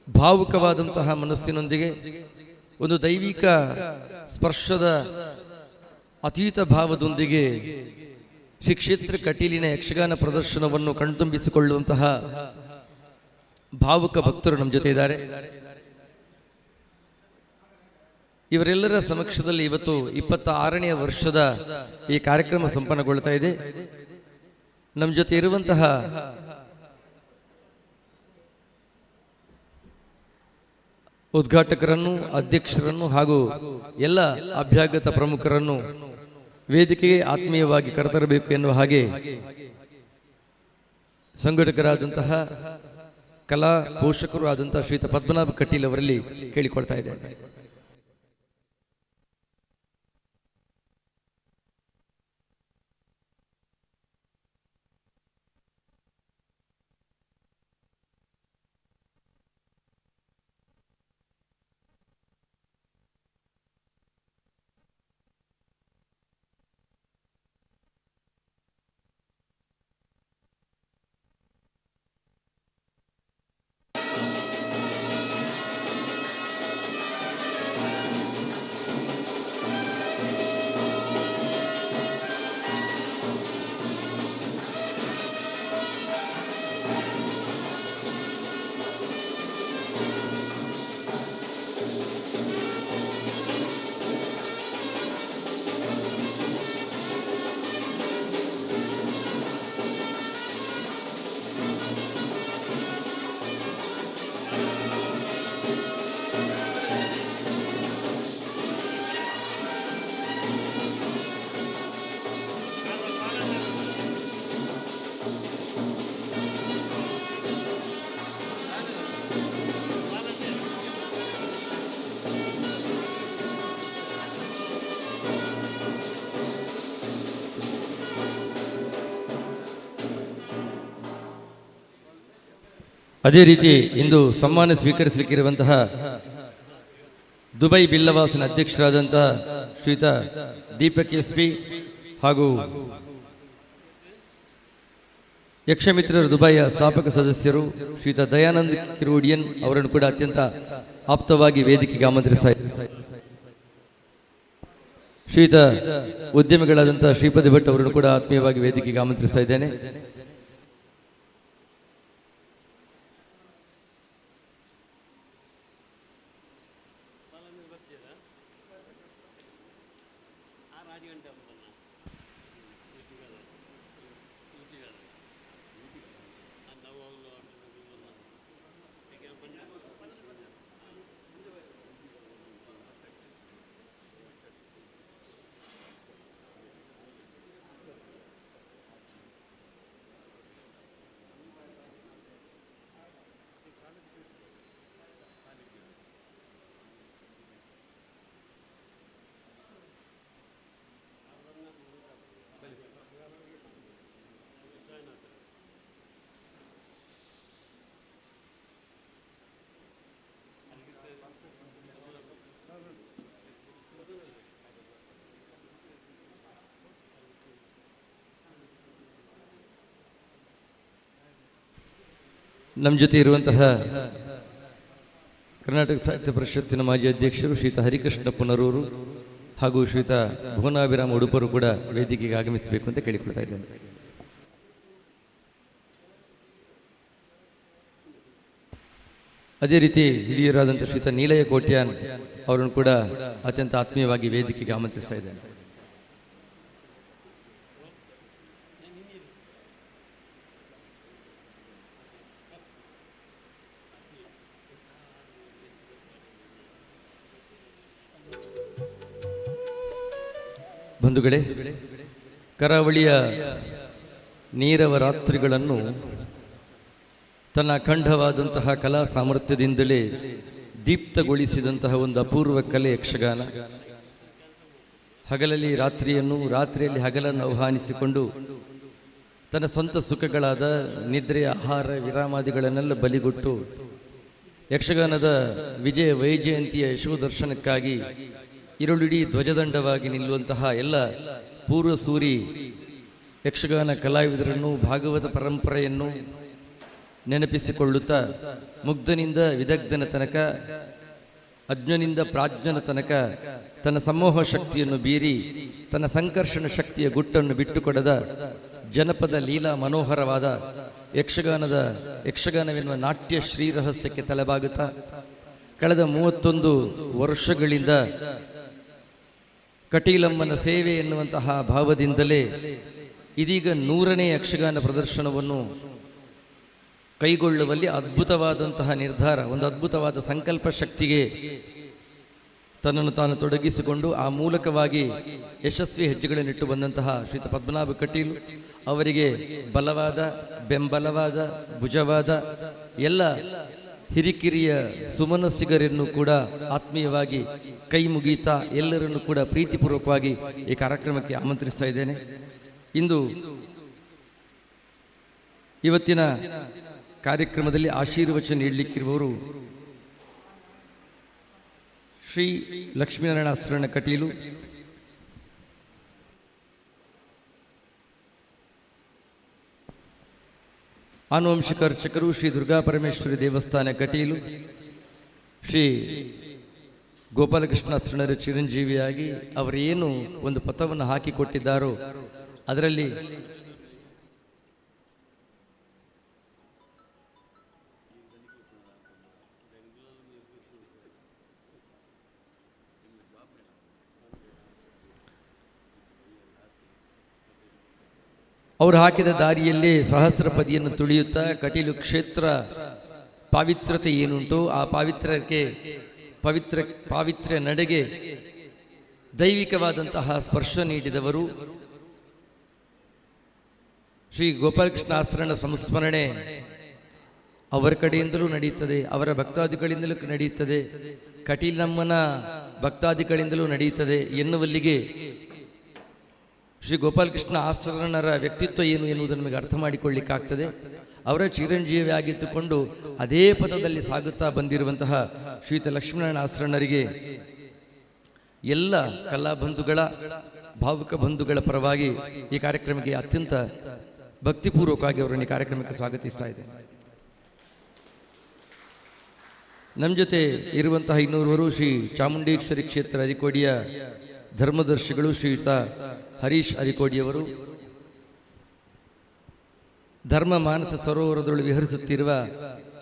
ಭಾವುಕವಾದಂತಹ ಮನಸ್ಸಿನೊಂದಿಗೆ ಒಂದು ದೈವಿಕ ಸ್ಪರ್ಶದ ಅತೀತ ಭಾವದೊಂದಿಗೆ ಶ್ರೀ ಕ್ಷೇತ್ರ ಕಟೀಲಿನ ಯಕ್ಷಗಾನ ಪ್ರದರ್ಶನವನ್ನು ಕಣ್ತುಂಬಿಸಿಕೊಳ್ಳುವಂತಹ ಭಾವುಕ ಭಕ್ತರು ನಮ್ಮ ಜೊತೆ ಇದ್ದಾರೆ. ಇವರೆಲ್ಲರ ಸಮಕ್ಷದಲ್ಲಿ ಇವತ್ತು 26ನೇ ವರ್ಷದ ಈ ಕಾರ್ಯಕ್ರಮ ಸಂಪನ್ನಗೊಳ್ತಾ ಇದೆ. ನಮ್ಮ ಜೊತೆ ಇರುವಂತಹ ಉದ್ಘಾಟಕರನ್ನು, ಅಧ್ಯಕ್ಷರನ್ನು ಹಾಗೂ ಎಲ್ಲ ಅಭ್ಯಾಗತ ಪ್ರಮುಖರನ್ನು ವೇದಿಕೆಗೆ ಆತ್ಮೀಯವಾಗಿ ಕರೆತರಬೇಕು ಎನ್ನುವ ಹಾಗೆ ಸಂಘಟಕರಾದಂತಹ ಕಲಾ ಪೋಷಕರು ಆದಂತಹ ಶ್ರೀಯುತ ಪದ್ಮನಾಭ ಕಟೀಲ್ ಅವರಲ್ಲಿ ಕೇಳಿಕೊಳ್ತಾ ಇದ್ದೇನೆ. ಅದೇ ರೀತಿ ಇಂದು ಸನ್ಮಾನ ಸ್ವೀಕರಿಸಲಿಕ್ಕಿರುವಂತಹ ದುಬೈ ಬಿಲ್ಲವಾಸನ ಅಧ್ಯಕ್ಷರಾದಂತಹ ಶ್ರೀಯುತ ದೀಪಕ್ SP ಹಾಗೂ ಯಕ್ಷಮಿತ್ರರು ದುಬೈಯ ಸ್ಥಾಪಕ ಸದಸ್ಯರು ಶ್ರೀಯುತ ದಯಾನಂದ್ ಕಿರೋಡಿಯನ್ ಅವರನ್ನು ಕೂಡ ಅತ್ಯಂತ ಆಪ್ತವಾಗಿ ವೇದಿಕೆಗೆ ಆಮಂತ್ರಿಸ್ತಾ ಇದ್ದಾರೆ. ಶ್ರೀಯುತ ಉದ್ಯಮಿಗಳಾದಂತಹ ಶ್ರೀಪತಿ ಭಟ್ ಅವರನ್ನು ಕೂಡ ಆತ್ಮೀಯವಾಗಿ ವೇದಿಕೆಗೆ ಆಮಂತ್ರಿಸ್ತಾ ಇದ್ದೇನೆ. ನಮ್ಮ ಜೊತೆ ಇರುವಂತಹ ಕರ್ನಾಟಕ ಸಾಹಿತ್ಯ ಪರಿಷತ್ತಿನ ಮಾಜಿ ಅಧ್ಯಕ್ಷರು ಶ್ರೀಯುತ ಹರಿಕೃಷ್ಣ ಪುನರೂರು ಹಾಗೂ ಶ್ರೀಯುತ ಭುವನಾಭಿರಾಮ್ ಉಡುಪರು ಕೂಡ ವೇದಿಕೆಗೆ ಆಗಮಿಸಬೇಕು ಅಂತ ಕೇಳಿಕೊಳ್ತಾ ಇದ್ದೇನೆ. ಅದೇ ರೀತಿ ಹಿರಿಯರಾದಂಥ ಶ್ರೀಯುತ ನೀಲಯ ಕೋಟ್ಯಾನ್ ಅವರನ್ನು ಕೂಡ ಅತ್ಯಂತ ಆತ್ಮೀಯವಾಗಿ ವೇದಿಕೆಗೆ ಆಮಂತ್ರಿಸ್ತಾ ಇದ್ದೇನೆ. ಬಂಧುಗಳೇ, ಕರಾವಳಿಯ ನೀರವ ರಾತ್ರಿಗಳನ್ನು ತನ್ನ ಅಖಂಡವಾದಂತಹ ಕಲಾ ಸಾಮರ್ಥ್ಯದಿಂದಲೇ ದೀಪ್ತಗೊಳಿಸಿದಂತಹ ಒಂದು ಅಪೂರ್ವ ಕಲೆ ಯಕ್ಷಗಾನ. ಹಗಲಲ್ಲಿ ರಾತ್ರಿಯನ್ನು, ರಾತ್ರಿಯಲ್ಲಿ ಹಗಲನ್ನು ಆಹ್ವಾನಿಸಿಕೊಂಡು ತನ್ನ ಸ್ವಂತ ಸುಖಗಳಾದ ನಿದ್ರೆ, ಆಹಾರ, ವಿರಾಮಾದಿಗಳನ್ನೆಲ್ಲ ಬಲಿಗೊಟ್ಟು ಯಕ್ಷಗಾನದ ವಿಜಯ ವೈಜಯಂತಿಯ ಯಶೋದರ್ಶನಕ್ಕಾಗಿ ಇರುಳಿಡೀ ಧ್ವಜದಂಡವಾಗಿ ನಿಲ್ಲುವಂತಹ ಎಲ್ಲ ಪೂರ್ವಸೂರಿ ಯಕ್ಷಗಾನ ಕಲಾವಿದರನ್ನು, ಭಾಗವತ ಪರಂಪರೆಯನ್ನು ನೆನಪಿಸಿಕೊಳ್ಳುತ್ತಾ ಮುಗ್ಧನಿಂದ ವಿದಗ್ಧನ ತನಕ, ಅಜ್ಞನಿಂದ ಪ್ರಾಜ್ಞನ ತನಕ ತನ್ನ ಸಮೂಹ ಶಕ್ತಿಯನ್ನು ಬೀರಿ ತನ್ನ ಸಂಕರ್ಷಣ ಶಕ್ತಿಯ ಗುಟ್ಟನ್ನು ಬಿಟ್ಟುಕೊಡದ ಜನಪದ ಲೀಲಾ ಮನೋಹರವಾದ ಯಕ್ಷಗಾನವೆನ್ನುವ ನಾಟ್ಯ ಶ್ರೀರಹಸ್ಯಕ್ಕೆ ತಲೆಬಾಗುತ್ತಾ ಕಳೆದ 31 ವರ್ಷಗಳಿಂದ ಕಟೀಲಮ್ಮನ ಸೇವೆ ಎನ್ನುವಂತಹ ಭಾವದಿಂದಲೇ ಇದೀಗ 100ನೇ ಯಕ್ಷಗಾನ ಪ್ರದರ್ಶನವನ್ನು ಕೈಗೊಳ್ಳುವಲ್ಲಿ ಅದ್ಭುತವಾದಂತಹ ನಿರ್ಧಾರ, ಒಂದು ಅದ್ಭುತವಾದ ಸಂಕಲ್ಪ ಶಕ್ತಿಗೆ ತನ್ನನ್ನು ತಾನು ತೊಡಗಿಸಿಕೊಂಡು ಆ ಮೂಲಕವಾಗಿ ಯಶಸ್ವಿ ಹೆಜ್ಜೆಗಳನ್ನಿಟ್ಟು ಬಂದಂತಹ ಶ್ರೀಯುತ ಪದ್ಮನಾಭ ಕಟೀಲು ಅವರಿಗೆ ಬಲವಾದ, ಬೆಂಬಲವಾದ, ಭುಜವಾದ ಎಲ್ಲ ಹಿರಿಕಿರಿಯ ಸುಮನಸ್ಸಿಗರನ್ನು ಕೂಡ ಆತ್ಮೀಯವಾಗಿ ಕೈ ಮುಗೀತಾ ಎಲ್ಲರನ್ನು ಕೂಡ ಪ್ರೀತಿಪೂರ್ವಕವಾಗಿ ಈ ಕಾರ್ಯಕ್ರಮಕ್ಕೆ ಆಮಂತ್ರಿಸ್ತಾ ಇದ್ದೇನೆ. ಇವತ್ತಿನ ಕಾರ್ಯಕ್ರಮದಲ್ಲಿ ಆಶೀರ್ವಚನ ನೀಡಲಿಕ್ಕಿರುವವರು ಶ್ರೀ ಲಕ್ಷ್ಮೀನಾರಾಯಣ ಆಸ್ರಣ ಕಟೀಲು, ಆನುವಂಶಿಕ ಅರ್ಚಕರು ಶ್ರೀ ದುರ್ಗಾ ಪರಮೇಶ್ವರಿ ದೇವಸ್ಥಾನ ಕಟೀಲು, ಶ್ರೀ ಗೋಪಾಲಕೃಷ್ಣ ಆಸ್ರಣರ ಚಿರಂಜೀವಿಯಾಗಿ ಅವರೇನು ಒಂದು ಪಥವನ್ನು ಹಾಕಿಕೊಟ್ಟಿದ್ದಾರೋ ಅದರಲ್ಲಿ ಅವರು ಹಾಕಿದ ದಾರಿಯಲ್ಲೇ ಸಹಸ್ರಪದಿಯನ್ನು ತುಳಿಯುತ್ತಾ ಕಟೀಲು ಕ್ಷೇತ್ರ ಪಾವಿತ್ರತೆ ಏನುಂಟು ಆ ಪಾವಿತ್ರ್ಯ ನಡೆಗೆ ದೈವಿಕವಾದಂತಹ ಸ್ಪರ್ಶ ನೀಡಿದವರು. ಶ್ರೀ ಗೋಪಾಲಕೃಷ್ಣ ಆಸ್ರಣ ಸಂಸ್ಮರಣೆ ಅವರ ಕಡೆಯಿಂದಲೂ ನಡೆಯುತ್ತದೆ, ಅವರ ಭಕ್ತಾದಿಗಳಿಂದಲೂ ನಡೆಯುತ್ತದೆ, ಕಟೀಲಮ್ಮನ ಭಕ್ತಾದಿಗಳಿಂದಲೂ ನಡೆಯುತ್ತದೆ ಎನ್ನುವಲ್ಲಿಗೆ ಶ್ರೀ ಗೋಪಾಲಕೃಷ್ಣ ಆಸ್ರಣರ ವ್ಯಕ್ತಿತ್ವ ಏನು ಎನ್ನುವುದನ್ನು ನಮಗೆ ಅರ್ಥ ಮಾಡಿಕೊಳ್ಳಿಕ್ಕಾಗ್ತದೆ. ಅವರ ಚಿರಂಜೀವಿ ಆಗಿದ್ದುಕೊಂಡು ಅದೇ ಪಥದಲ್ಲಿ ಸಾಗುತ್ತಾ ಬಂದಿರುವಂತಹ ಶ್ರೀಯುತ ಲಕ್ಷ್ಮೀನಾರಾಯಣ ಆಸ್ರಣರಿಗೆ ಎಲ್ಲ ಕಲಾ ಬಂಧುಗಳ, ಭಾವುಕ ಬಂಧುಗಳ ಪರವಾಗಿ ಈ ಕಾರ್ಯಕ್ರಮಕ್ಕೆ ಅತ್ಯಂತ ಭಕ್ತಿಪೂರ್ವಕವಾಗಿ ಅವರನ್ನು ಈ ಕಾರ್ಯಕ್ರಮಕ್ಕೆ ಸ್ವಾಗತಿಸ್ತಾ ಇದೆ. ನಮ್ಮ ಜೊತೆ ಇರುವಂತಹ ಇನ್ನೋರ್ವರು ಶ್ರೀ ಚಾಮುಂಡೇಶ್ವರಿ ಕ್ಷೇತ್ರ ಅರಿಕೋಡಿಯ ಧರ್ಮದರ್ಶಿಗಳು ಶ್ರೀಯುತ ಹರೀಶ್ ಅರಿಕೋಡಿಯವರು. ಧರ್ಮ ಮಾನಸ ಸರೋವರದೊಳಗೆ ವಿಹರಿಸುತ್ತಿರುವ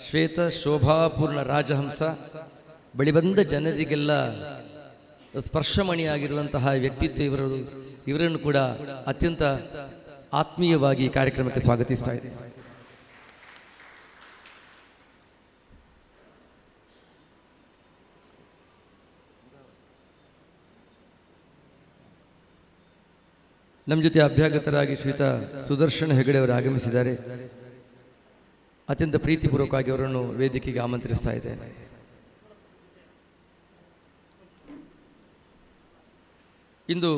ಶ್ವೇತ ಶೋಭಾಪೂರ್ಣ ರಾಜಹಂಸ, ಬಳಿ ಬಂದ ಜನರಿಗೆಲ್ಲ ಸ್ಪರ್ಶಮಣಿಯಾಗಿರುವಂತಹ ವ್ಯಕ್ತಿತ್ವ ಇವರನ್ನು ಕೂಡ ಅತ್ಯಂತ ಆತ್ಮೀಯವಾಗಿ ಕಾರ್ಯಕ್ರಮಕ್ಕೆ ಸ್ವಾಗತಿಸ್ತಾ ಇದೆ. ನಮ್ಮ ಜೊತೆ ಅಭ್ಯಾಗತರಾಗಿ ಶ್ರೀಯುತ ಸುದರ್ಶನ್ ಹೆಗಡೆ ಅವರು ಆಗಮಿಸಿದ್ದಾರೆ. ಅತ್ಯಂತ ಪ್ರೀತಿಪೂರ್ವಕವಾಗಿ ಅವರನ್ನು ವೇದಿಕೆಗೆ ಆಮಂತ್ರಿಸ್ತಾ ಇದ್ದೇನೆ. ಇಂದು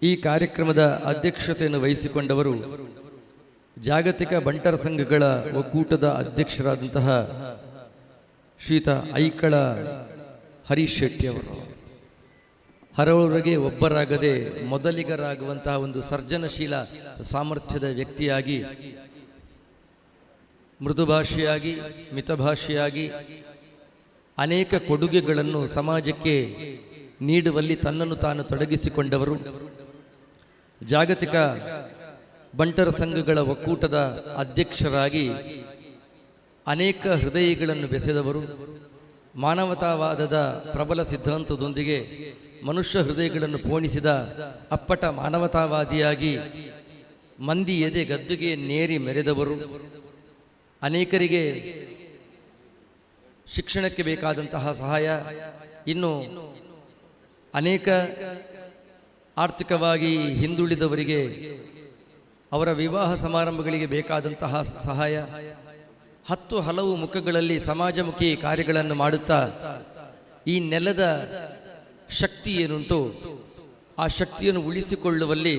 ಈ ಕಾರ್ಯಕ್ರಮದ ಅಧ್ಯಕ್ಷತೆಯನ್ನು ವಹಿಸಿಕೊಂಡವರು ಜಾಗತಿಕ ಬಂಟರ ಸಂಘಗಳ ಒಕ್ಕೂಟದ ಅಧ್ಯಕ್ಷರಾದಂತಹ ಶ್ರೀಯುತ ಐಕಳ ಹರೀಶ್ ಶೆಟ್ಟಿ ಅವರು. ಹರವರಿಗೆ ಒಬ್ಬರಾಗದೆ ಮೊದಲಿಗರಾಗುವಂತಹ ಒಂದು ಸರ್ಜನಶೀಲ ಸಾಮರ್ಥ್ಯದ ವ್ಯಕ್ತಿಯಾಗಿ, ಮೃದುಭಾಷೆಯಾಗಿ, ಮಿತಭಾಷೆಯಾಗಿ ಅನೇಕ ಕೊಡುಗೆಗಳನ್ನು ಸಮಾಜಕ್ಕೆ ನೀಡುವಲ್ಲಿ ತನ್ನನ್ನು ತಾನು ತೊಡಗಿಸಿಕೊಂಡವರು. ಜಾಗತಿಕ ಬಂಟರ ಸಂಘಗಳ ಒಕ್ಕೂಟದ ಅಧ್ಯಕ್ಷರಾಗಿ ಅನೇಕ ಹೃದಯಗಳನ್ನು ಬೆಸೆದವರು. ಮಾನವತಾವಾದದ ಪ್ರಬಲ ಸಿದ್ಧಾಂತದೊಂದಿಗೆ ಮನುಷ್ಯ ಹೃದಯಗಳನ್ನು ಪೋಣಿಸಿದ ಅಪ್ಪಟ ಮಾನವತಾವಾದಿಯಾಗಿ ಮಂದಿ ಎದೆ ಗದ್ದುಗೆ ನೇರಿ ಮೆರೆದವರು. ಅನೇಕರಿಗೆ ಶಿಕ್ಷಣಕ್ಕೆ ಬೇಕಾದಂತಹ ಸಹಾಯ, ಇನ್ನು ಅನೇಕ ಆರ್ಥಿಕವಾಗಿ ಹಿಂದುಳಿದವರಿಗೆ ಅವರ ವಿವಾಹ ಸಮಾರಂಭಗಳಿಗೆ ಬೇಕಾದಂತಹ ಸಹಾಯ, ಹಲವು ಮುಖಗಳಲ್ಲಿ ಸಮಾಜಮುಖಿ ಕಾರ್ಯಗಳನ್ನು ಮಾಡುತ್ತಾ ಈ ನೆಲದ ಶಕ್ತಿ ಏನುಂಟು ಆ ಶಕ್ತಿಯನ್ನು ಉಳಿಸಿಕೊಳ್ಳುವಲ್ಲಿ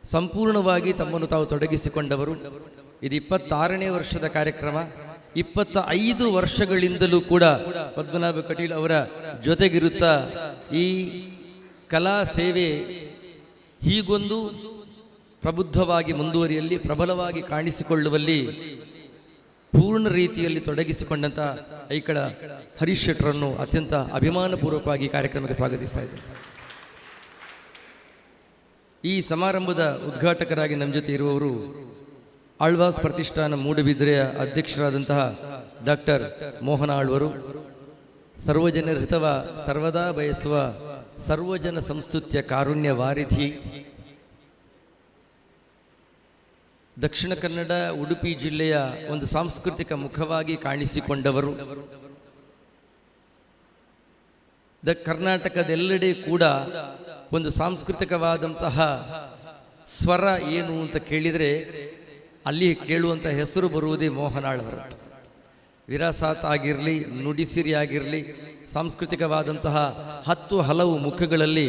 ಸಂಪೂರ್ಣವಾಗಿ ತಮ್ಮನ್ನು ತಾವು ತೊಡಗಿಸಿಕೊಂಡವರು. ಇದು 26ನೇ ವರ್ಷದ ಕಾರ್ಯಕ್ರಮ. 25 ವರ್ಷಗಳಿಂದಲೂ ಕೂಡ ಪದ್ಮನಾಭ ಕಟೀಲ್ ಅವರ ಜೊತೆಗಿರುತ್ತಾ ಈ ಕಲಾ ಸೇವೆ ಹೀಗೊಂದು ಪ್ರಬುದ್ಧವಾಗಿ ಮುಂದುವರಿಯಲ್ಲಿ, ಪ್ರಬಲವಾಗಿ ಕಾಣಿಸಿಕೊಳ್ಳುವಲ್ಲಿ ಪೂರ್ಣ ರೀತಿಯಲ್ಲಿ ತೊಡಗಿಸಿಕೊಂಡಂತ ಐಕಳ ಹರೀಶ್ ಶೆಟ್ಟರನ್ನು ಅತ್ಯಂತ ಅಭಿಮಾನಪೂರ್ವಕವಾಗಿ ಕಾರ್ಯಕ್ರಮಕ್ಕೆ ಸ್ವಾಗತಿಸ್ತಾ ಇದ್ದೇನೆ. ಈ ಸಮಾರಂಭದ ಉದ್ಘಾಟಕರಾಗಿ ನಮ್ಮ ಜೊತೆ ಇರುವವರು ಆಳ್ವಾಸ್ ಪ್ರತಿಷ್ಠಾನ ಮೂಡುಬಿದಿರೆಯ ಅಧ್ಯಕ್ಷರಾದಂತಹ ಡಾಕ್ಟರ್ ಮೋಹನ ಆಳ್ವರು. ಸರ್ವಜನರ ಹಿತವ ಸರ್ವದಾ ಬಯಸುವ ಸರ್ವಜನ ಸಂಸ್ತುತ್ಯ ಕಾರುಣ್ಯ ವಾರಿಧಿ. ದಕ್ಷಿಣ ಕನ್ನಡ ಉಡುಪಿ ಜಿಲ್ಲೆಯ ಒಂದು ಸಾಂಸ್ಕೃತಿಕ ಮುಖವಾಗಿ ಕಾಣಿಸಿಕೊಂಡವರು. ಕರ್ನಾಟಕದೆಲ್ಲೆಡೆ ಕೂಡ ಒಂದು ಸಾಂಸ್ಕೃತಿಕವಾದಂತಹ ಸ್ವರ ಏನು ಅಂತ ಕೇಳಿದರೆ ಅಲ್ಲಿ ಕೇಳುವಂಥ ಹೆಸರು ಬರುವುದೇ ಮೋಹನಾಳ್ವರು. ವಿರಾಸಾತ್ ಆಗಿರಲಿ, ನುಡಿಸಿರಿ ಆಗಿರಲಿ, ಸಾಂಸ್ಕೃತಿಕವಾದಂತಹ ಹಲವು ಮುಖಗಳಲ್ಲಿ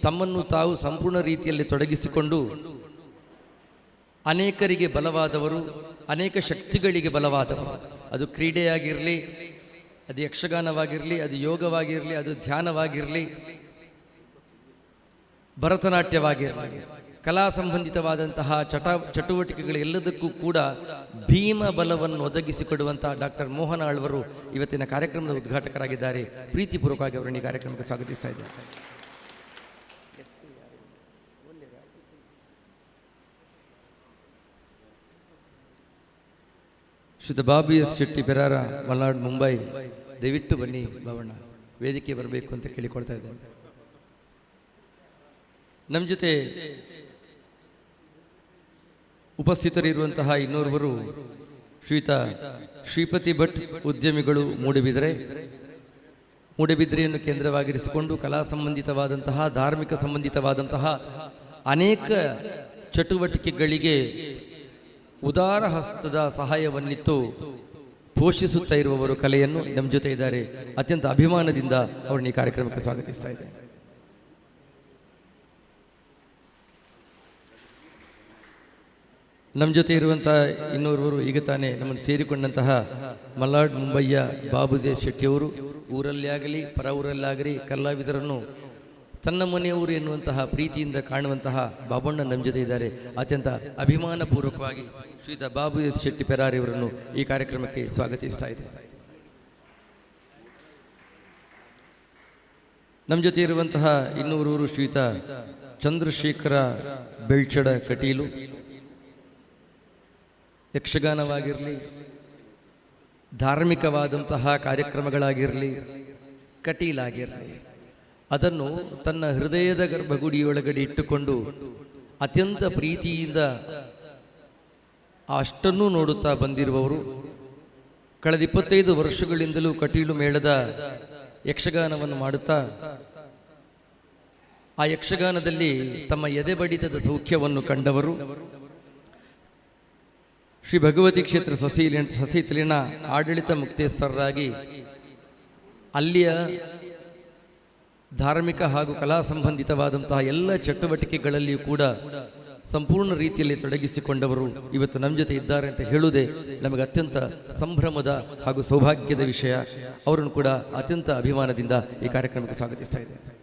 ತಮ್ಮನ್ನು ತಾವು ಸಂಪೂರ್ಣ ರೀತಿಯಲ್ಲಿ ತೊಡಗಿಸಿಕೊಂಡು ಅನೇಕರಿಗೆ ಬಲವಾದವರು, ಅನೇಕ ಶಕ್ತಿಗಳಿಗೆ ಬಲವಾದವರು. ಅದು ಕ್ರೀಡೆಯಾಗಿರಲಿ, ಅದು ಯಕ್ಷಗಾನವಾಗಿರಲಿ, ಅದು ಯೋಗವಾಗಿರಲಿ, ಅದು ಧ್ಯಾನವಾಗಿರಲಿ, ಭರತನಾಟ್ಯವಾಗಿರಲಿ, ಕಲಾ ಸಂಬಂಧಿತವಾದಂತಹ ಚಟುವಟಿಕೆಗಳೆಲ್ಲದಕ್ಕೂ ಕೂಡ ಭೀಮ ಬಲವನ್ನು ಒದಗಿಸಿಕೊಡುವಂತಹ ಡಾಕ್ಟರ್ ಮೋಹನ ಆಳ್ವರು ಇವತ್ತಿನ ಕಾರ್ಯಕ್ರಮದ ಉದ್ಘಾಟಕರಾಗಿದ್ದಾರೆ. ಪ್ರೀತಿಪೂರ್ವಕವಾಗಿ ಅವರನ್ನು ಈ ಕಾರ್ಯಕ್ರಮಕ್ಕೆ ಸ್ವಾಗತಿಸ್ತಾ ಇದ್ದಾರೆ. ಶ್ರೀಯುತ ಬಾಬಿ ಎಸ್ ಶೆಟ್ಟಿ ಪೆರಾರ, ಮಲ್ನಾಡ್, ಮುಂಬೈ, ದಯವಿಟ್ಟು ಬನ್ನಿ ಬಾವಣ್ಣ, ವೇದಿಕೆ ಬರಬೇಕು ಅಂತ ಕೇಳಿಕೊಳ್ತಾ ಇದ್ದೇನೆ. ನಮ್ಮ ಜೊತೆ ಉಪಸ್ಥಿತರಿರುವಂತಹ ಇನ್ನೋರ್ವರು ಶ್ರೀಯುತ ಶ್ರೀಪತಿ ಭಟ್, ಉದ್ಯಮಿಗಳು, ಮೂಡುಬಿದಿರೆಯನ್ನು ಕೇಂದ್ರವಾಗಿರಿಸಿಕೊಂಡು ಕಲಾ ಸಂಬಂಧಿತವಾದಂತಹ, ಧಾರ್ಮಿಕ ಸಂಬಂಧಿತವಾದಂತಹ ಅನೇಕ ಚಟುವಟಿಕೆಗಳಿಗೆ ಉದಾರ ಹಸ್ತದ ಸಹಾಯವನ್ನಿತ್ತು ಪೋಷಿಸುತ್ತಾ ಇರುವವರು ಕಲೆಯನ್ನು ನಮ್ಮ ಜೊತೆ ಇದ್ದಾರೆ. ಅತ್ಯಂತ ಅಭಿಮಾನದಿಂದ ಅವರನ್ನು ಈ ಕಾರ್ಯಕ್ರಮಕ್ಕೆ ಸ್ವಾಗತಿಸ್ತಾ ಇದ್ದೇನೆ. ನಮ್ಮ ಜೊತೆ ಇರುವಂತಹ ಇನ್ನೋರ್ವರು ಈಗ ತಾನೇ ನಮ್ಮನ್ನು ಸೇರಿಕೊಂಡಂತಹ ಮಲ್ನಾಡ್, ಮುಂಬೈಯ ಬಾಬುದೇವ್ ಶೆಟ್ಟಿಯವರು. ಊರಲ್ಲೇ ಆಗಲಿ ಪರ ಊರಲ್ಲಾಗಲಿ ಕಲಾವಿದರನ್ನು ತನ್ನ ಮನೆಯವರು ಎನ್ನುವಂತಹ ಪ್ರೀತಿಯಿಂದ ಕಾಣುವಂತಹ ಬಾಬಣ್ಣ ನಮ್ಮ ಜೊತೆ ಇದ್ದಾರೆ. ಅತ್ಯಂತ ಅಭಿಮಾನಪೂರ್ವಕವಾಗಿ ಶ್ರೀಯುತ ಬಾಬು ಎಸ್ ಶೆಟ್ಟಿ ಪೆರಾರಿ ಅವರನ್ನು ಈ ಕಾರ್ಯಕ್ರಮಕ್ಕೆ ಸ್ವಾಗತಿಸ್ತಾ ಇದ್ದಾರೆ. ನಮ್ಮ ಜೊತೆ ಇರುವಂತಹ ಇನ್ನೂರೂರು ಶ್ರೀಯುತ ಚಂದ್ರಶೇಖರ ಬೆಳ್ಚಡ ಕಟೀಲು. ಯಕ್ಷಗಾನವಾಗಿರಲಿ, ಧಾರ್ಮಿಕವಾದಂತಹ ಕಾರ್ಯಕ್ರಮಗಳಾಗಿರಲಿ, ಕಟೀಲಾಗಿರಲಿ, ಅದನ್ನು ತನ್ನ ಹೃದಯದ ಗರ್ಭಗುಡಿಯೊಳಗಡೆ ಇಟ್ಟುಕೊಂಡು ಅತ್ಯಂತ ಪ್ರೀತಿಯಿಂದ ಅಷ್ಟನ್ನೂ ನೋಡುತ್ತಾ ಬಂದಿರುವವರು. ಕಳೆದ 25 ವರ್ಷಗಳಿಂದಲೂ ಕಟೀಲು ಮೇಳದ ಯಕ್ಷಗಾನವನ್ನು ಮಾಡುತ್ತಾ ಆ ಯಕ್ಷಗಾನದಲ್ಲಿ ತಮ್ಮ ಎದೆ ಬಡಿತದ ಸೌಖ್ಯವನ್ನು ಕಂಡವರು. ಶ್ರೀ ಭಗವತಿ ಕ್ಷೇತ್ರ ಸಸಿತಲಿನ ಆಡಳಿತ ಮುಕ್ತೇಶ್ವರರಾಗಿ ಅಲ್ಲಿಯ ಧಾರ್ಮಿಕ ಹಾಗೂ ಕಲಾ ಸಂಬಂಧಿತವಾದಂತಹ ಎಲ್ಲ ಚಟುವಟಿಕೆಗಳಲ್ಲಿಯೂ ಕೂಡ ಸಂಪೂರ್ಣ ರೀತಿಯಲ್ಲಿ ತೊಡಗಿಸಿಕೊಂಡವರು ಇವತ್ತು ನಮ್ಮ ಜೊತೆ ಇದ್ದಾರೆ ಅಂತ ಹೇಳುವುದೇ ನಮಗೆ ಅತ್ಯಂತ ಸಂಭ್ರಮದ ಹಾಗೂ ಸೌಭಾಗ್ಯದ ವಿಷಯ. ಅವರನ್ನು ಕೂಡ ಅತ್ಯಂತ ಅಭಿಮಾನದಿಂದ ಈ ಕಾರ್ಯಕ್ರಮಕ್ಕೆ ಸ್ವಾಗತಿಸ್ತಾ ಇದ್ದೇನೆ.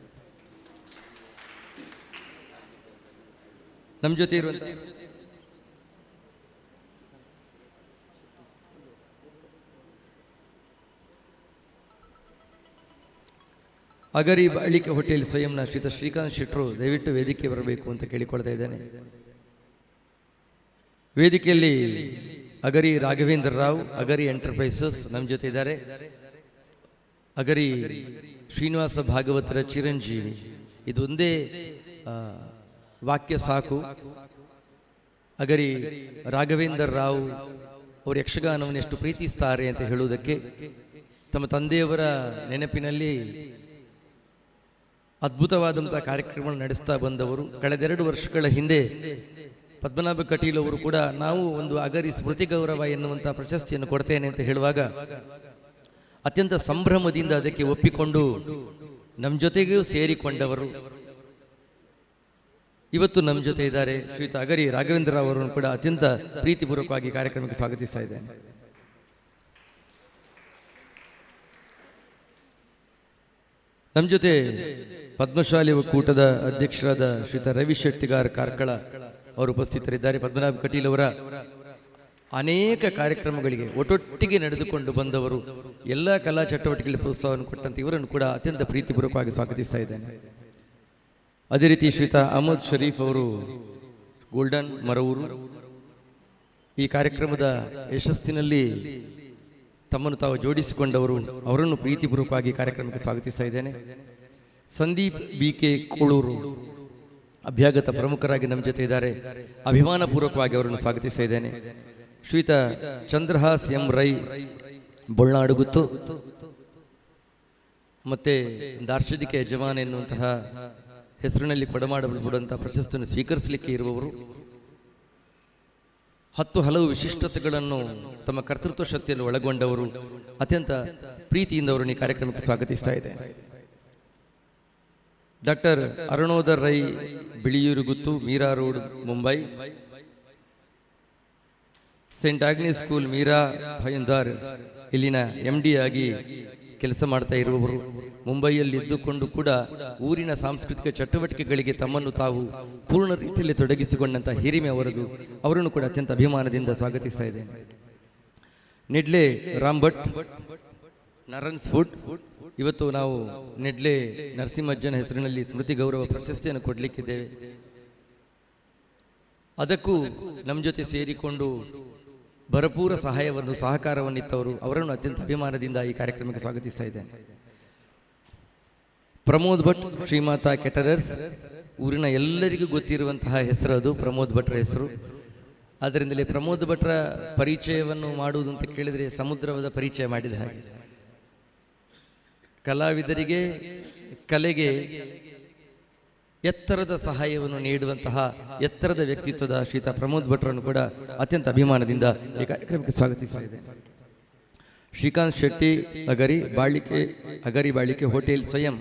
ನಮ್ಮ ಜೊತೆ ಇರುವಂಥ ಅಗರಿ ಬಾಳಿಕೆ ಹೋಟೆಲ್ ಸ್ವಯಂನ ಶ್ರೀಯುತ ಶ್ರೀಕಾಂತ್ ಶೆಟ್ಟರು ದಯವಿಟ್ಟು ವೇದಿಕೆ ಬರಬೇಕು ಅಂತ ಕೇಳಿಕೊಳ್ತಾ ಇದ್ದೇನೆ. ವೇದಿಕೆಯಲ್ಲಿ ಅಗರಿ ರಾಘವೇಂದ್ರ ರಾವ್, ಅಗರಿ ಎಂಟರ್ಪ್ರೈಸಸ್ ನಮ್ಮ ಜೊತೆ ಇದ್ದಾರೆ. ಅಗರಿ ಶ್ರೀನಿವಾಸ ಭಾಗವತರ ಚಿರಂಜೀವಿ, ಇದೊಂದೇ ವಾಕ್ಯ ಸಾಕು. ಅಗರಿ ರಾಘವೇಂದ್ರ ರಾವ್ ಅವರು ಯಕ್ಷಗಾನವನ್ನು ಎಷ್ಟು ಪ್ರೀತಿಸ್ತಾರೆ ಅಂತ ಹೇಳುವುದಕ್ಕೆ. ತಮ್ಮ ತಂದೆಯವರ ನೆನಪಿನಲ್ಲಿ ಅದ್ಭುತವಾದಂಥ ಕಾರ್ಯಕ್ರಮವನ್ನು ನಡೆಸ್ತಾ ಬಂದವರು. ಕಳೆದ 2 ವರ್ಷಗಳ ಹಿಂದೆ ಪದ್ಮನಾಭ ಕಟೀಲ್ ಅವರು ಕೂಡ ನಾವು ಒಂದು ಅಗರಿ ಸ್ಮೃತಿ ಗೌರವ ಎನ್ನುವಂಥ ಪ್ರಶಸ್ತಿಯನ್ನು ಕೊಡ್ತೇನೆ ಅಂತ ಹೇಳುವಾಗ ಅತ್ಯಂತ ಸಂಭ್ರಮದಿಂದ ಅದಕ್ಕೆ ಒಪ್ಪಿಕೊಂಡು ನಮ್ಮ ಜೊತೆಗೂ ಸೇರಿಕೊಂಡವರು ಇವತ್ತು ನಮ್ಮ ಜೊತೆ ಇದ್ದಾರೆ. ಶ್ರೀಯುತ ಅಗರಿ ರಾಘವೇಂದ್ರ ಅವರನ್ನು ಕೂಡ ಅತ್ಯಂತ ಪ್ರೀತಿಪೂರ್ವಕವಾಗಿ ಕಾರ್ಯಕ್ರಮಕ್ಕೆ ಸ್ವಾಗತಿಸ್ತಾ ಇದ್ದೇನೆ. ನಮ್ಮ ಜೊತೆ ಪದ್ಮಶಾಲಿ ಒಕ್ಕೂಟದ ಅಧ್ಯಕ್ಷರಾದ ಶ್ರೀಯುತ ರವಿ ಶೆಟ್ಟಿಗಾರ್ ಕಾರ್ಕಳ ಅವರು ಉಪಸ್ಥಿತರಿದ್ದಾರೆ. ಪದ್ಮನಾಭ ಕಟೀಲ್ ಅವರ ಅನೇಕ ಕಾರ್ಯಕ್ರಮಗಳಿಗೆ ಒಟ್ಟೊಟ್ಟಿಗೆ ನಡೆದುಕೊಂಡು ಬಂದವರು. ಎಲ್ಲ ಕಲಾ ಚಟುವಟಿಕೆಗಳಿಗೆ ಪ್ರೋತ್ಸಾಹವನ್ನು ಕೊಟ್ಟಂತೆ ಇವರನ್ನು ಕೂಡ ಅತ್ಯಂತ ಪ್ರೀತಿಪೂರ್ವಕವಾಗಿ ಸ್ವಾಗತಿಸ್ತಾ ಇದ್ದೇನೆ. ಅದೇ ರೀತಿ ಶ್ರೀಯುತ ಅಹಮದ್ ಶರೀಫ್ ಅವರು ಗೋಲ್ಡನ್ ಮರವೂರು ಈ ಕಾರ್ಯಕ್ರಮದ ಯಶಸ್ಸಿನಲ್ಲಿ ತಮ್ಮನ್ನು ತಾವು ಜೋಡಿಸಿಕೊಂಡವರು. ಅವರನ್ನು ಪ್ರೀತಿಪೂರ್ವಕವಾಗಿ ಕಾರ್ಯಕ್ರಮಕ್ಕೆ ಸ್ವಾಗತಿಸ್ತಾ ಇದ್ದೇನೆ. ಸಂದೀಪ್ BK ಕೋಳೂರು ಅಭ್ಯಾಗತ ಪ್ರಮುಖರಾಗಿ ನಮ್ಮ ಜೊತೆ ಇದ್ದಾರೆ. ಅಭಿಮಾನಪೂರ್ವಕವಾಗಿ ಅವರನ್ನು ಸ್ವಾಗತಿಸ್ತಾ ಇದ್ದೇನೆ. ಶ್ರೀಯುತ ಚಂದ್ರಹಾಸ್ ಎಂ ರೈ ಬೊಳ್ನಾಡುಗುತ್ತು ಮತ್ತೆ ದಾರ್ಶನಿಕ ಯಜಮಾನ ಎನ್ನುವಂತಹ ಹೆಸರಿನಲ್ಲಿ ಕೊಡಮಾಡಲ್ಪಡುವಂತಹ ಪ್ರಶಸ್ತಿಯನ್ನು ಸ್ವೀಕರಿಸಲಿಕ್ಕೆ ಇರುವವರು. 10 ಹಲವು ವಿಶಿಷ್ಟತೆಗಳನ್ನು ತಮ್ಮ ಕರ್ತೃತ್ವ ಶಕ್ತಿಯನ್ನು ಒಳಗೊಂಡವರು. ಅತ್ಯಂತ ಪ್ರೀತಿಯಿಂದ ಅವರನ್ನು ಈ ಕಾರ್ಯಕ್ರಮಕ್ಕೆ ಸ್ವಾಗತಿಸ್ತಾ ಇದೆ. ಡಾಕ್ಟರ್ ಅರುಣೋದರ್ ರೈ ಬಿಳಿಯೂರುಗುತ್ತು, Meera road, Mumbai. Saint Agnes school Meera Bhayandar ಇಲ್ಲಿನ MD ಆಗಿ ಕೆಲಸ ಮಾಡ್ತಾ ಇರುವವರು. ಮುಂಬೈಯಲ್ಲಿ ಇದ್ದುಕೊಂಡು ಕೂಡ ಊರಿನ ಸಾಂಸ್ಕೃತಿಕ ಚಟುವಟಿಕೆಗಳಿಗೆ ತಮ್ಮನ್ನು ತಾವು ಪೂರ್ಣ ರೀತಿಯಲ್ಲಿ ತೊಡಗಿಸಿಕೊಂಡಂಥ ಹಿರಿಮೆ ಅವರದು. ಅವರನ್ನು ಕೂಡ ಅತ್ಯಂತ ಅಭಿಮಾನದಿಂದ ಸ್ವಾಗತಿಸ್ತಾ ಇದೆ. ನೆಡ್ಲೆ ರಾಮ್ ಭಟ್ ನರನ್ಸ್ ಫುಡ್. ಇವತ್ತು ನಾವು ನೆಡ್ಲೆ ನರಸಿಂಹಜ್ಜನ ಹೆಸರಿನಲ್ಲಿ ಸ್ಮೃತಿ ಗೌರವ ಪ್ರಶಸ್ತಿಯನ್ನು ಕೊಡಲಿಕ್ಕಿದ್ದೇವೆ. ಅದಕ್ಕೂ ನಮ್ಮ ಜೊತೆ ಸೇರಿಕೊಂಡು ಭರಪೂರ ಸಹಾಯವನ್ನು ಸಹಕಾರವನ್ನಿತ್ತವರು. ಅವರನ್ನು ಅತ್ಯಂತ ಅಭಿಮಾನದಿಂದ ಈ ಕಾರ್ಯಕ್ರಮಕ್ಕೆ ಸ್ವಾಗತಿಸ್ತಾ ಇದ್ದೇನೆ. ಪ್ರಮೋದ್ ಭಟ್ ಶ್ರೀಮಾತಾ ಕೆಟರರ್ಸ್, ಊರಿನ ಎಲ್ಲರಿಗೂ ಗೊತ್ತಿರುವಂತಹ ಹೆಸರು ಅದು, ಪ್ರಮೋದ್ ಭಟ್ರ ಹೆಸರು. ಆದ್ದರಿಂದಲೇ ಪ್ರಮೋದ್ ಭಟ್ರ ಪರಿಚಯವನ್ನು ಮಾಡುವುದು ಅಂತ ಕೇಳಿದರೆ ಸಮುದ್ರದ ಪರಿಚಯ ಮಾಡಿದ ಹಾಗೆ. ಕಲಾವಿದರಿಗೆ, ಕಲೆಗೆ ಎತ್ತರದ ಸಹಾಯವನ್ನು ನೀಡುವಂತಹ ಎತ್ತರದ ವ್ಯಕ್ತಿತ್ವದ ಶ್ರೀಯುತ ಪ್ರಮೋದ್ ಭಟ್ರನ್ನು ಕೂಡ ಅತ್ಯಂತ ಅಭಿಮಾನದಿಂದ ಈ ಕಾರ್ಯಕ್ರಮಕ್ಕೆ ಸ್ವಾಗತಿಸ್ತಾ ಇದೆ. ಶ್ರೀಕಾಂತ್ ಶೆಟ್ಟಿ ಅಗರಿ ಬಾಳಿಕೆ ಹೋಟೆಲ್ ಸ್ವಯಂ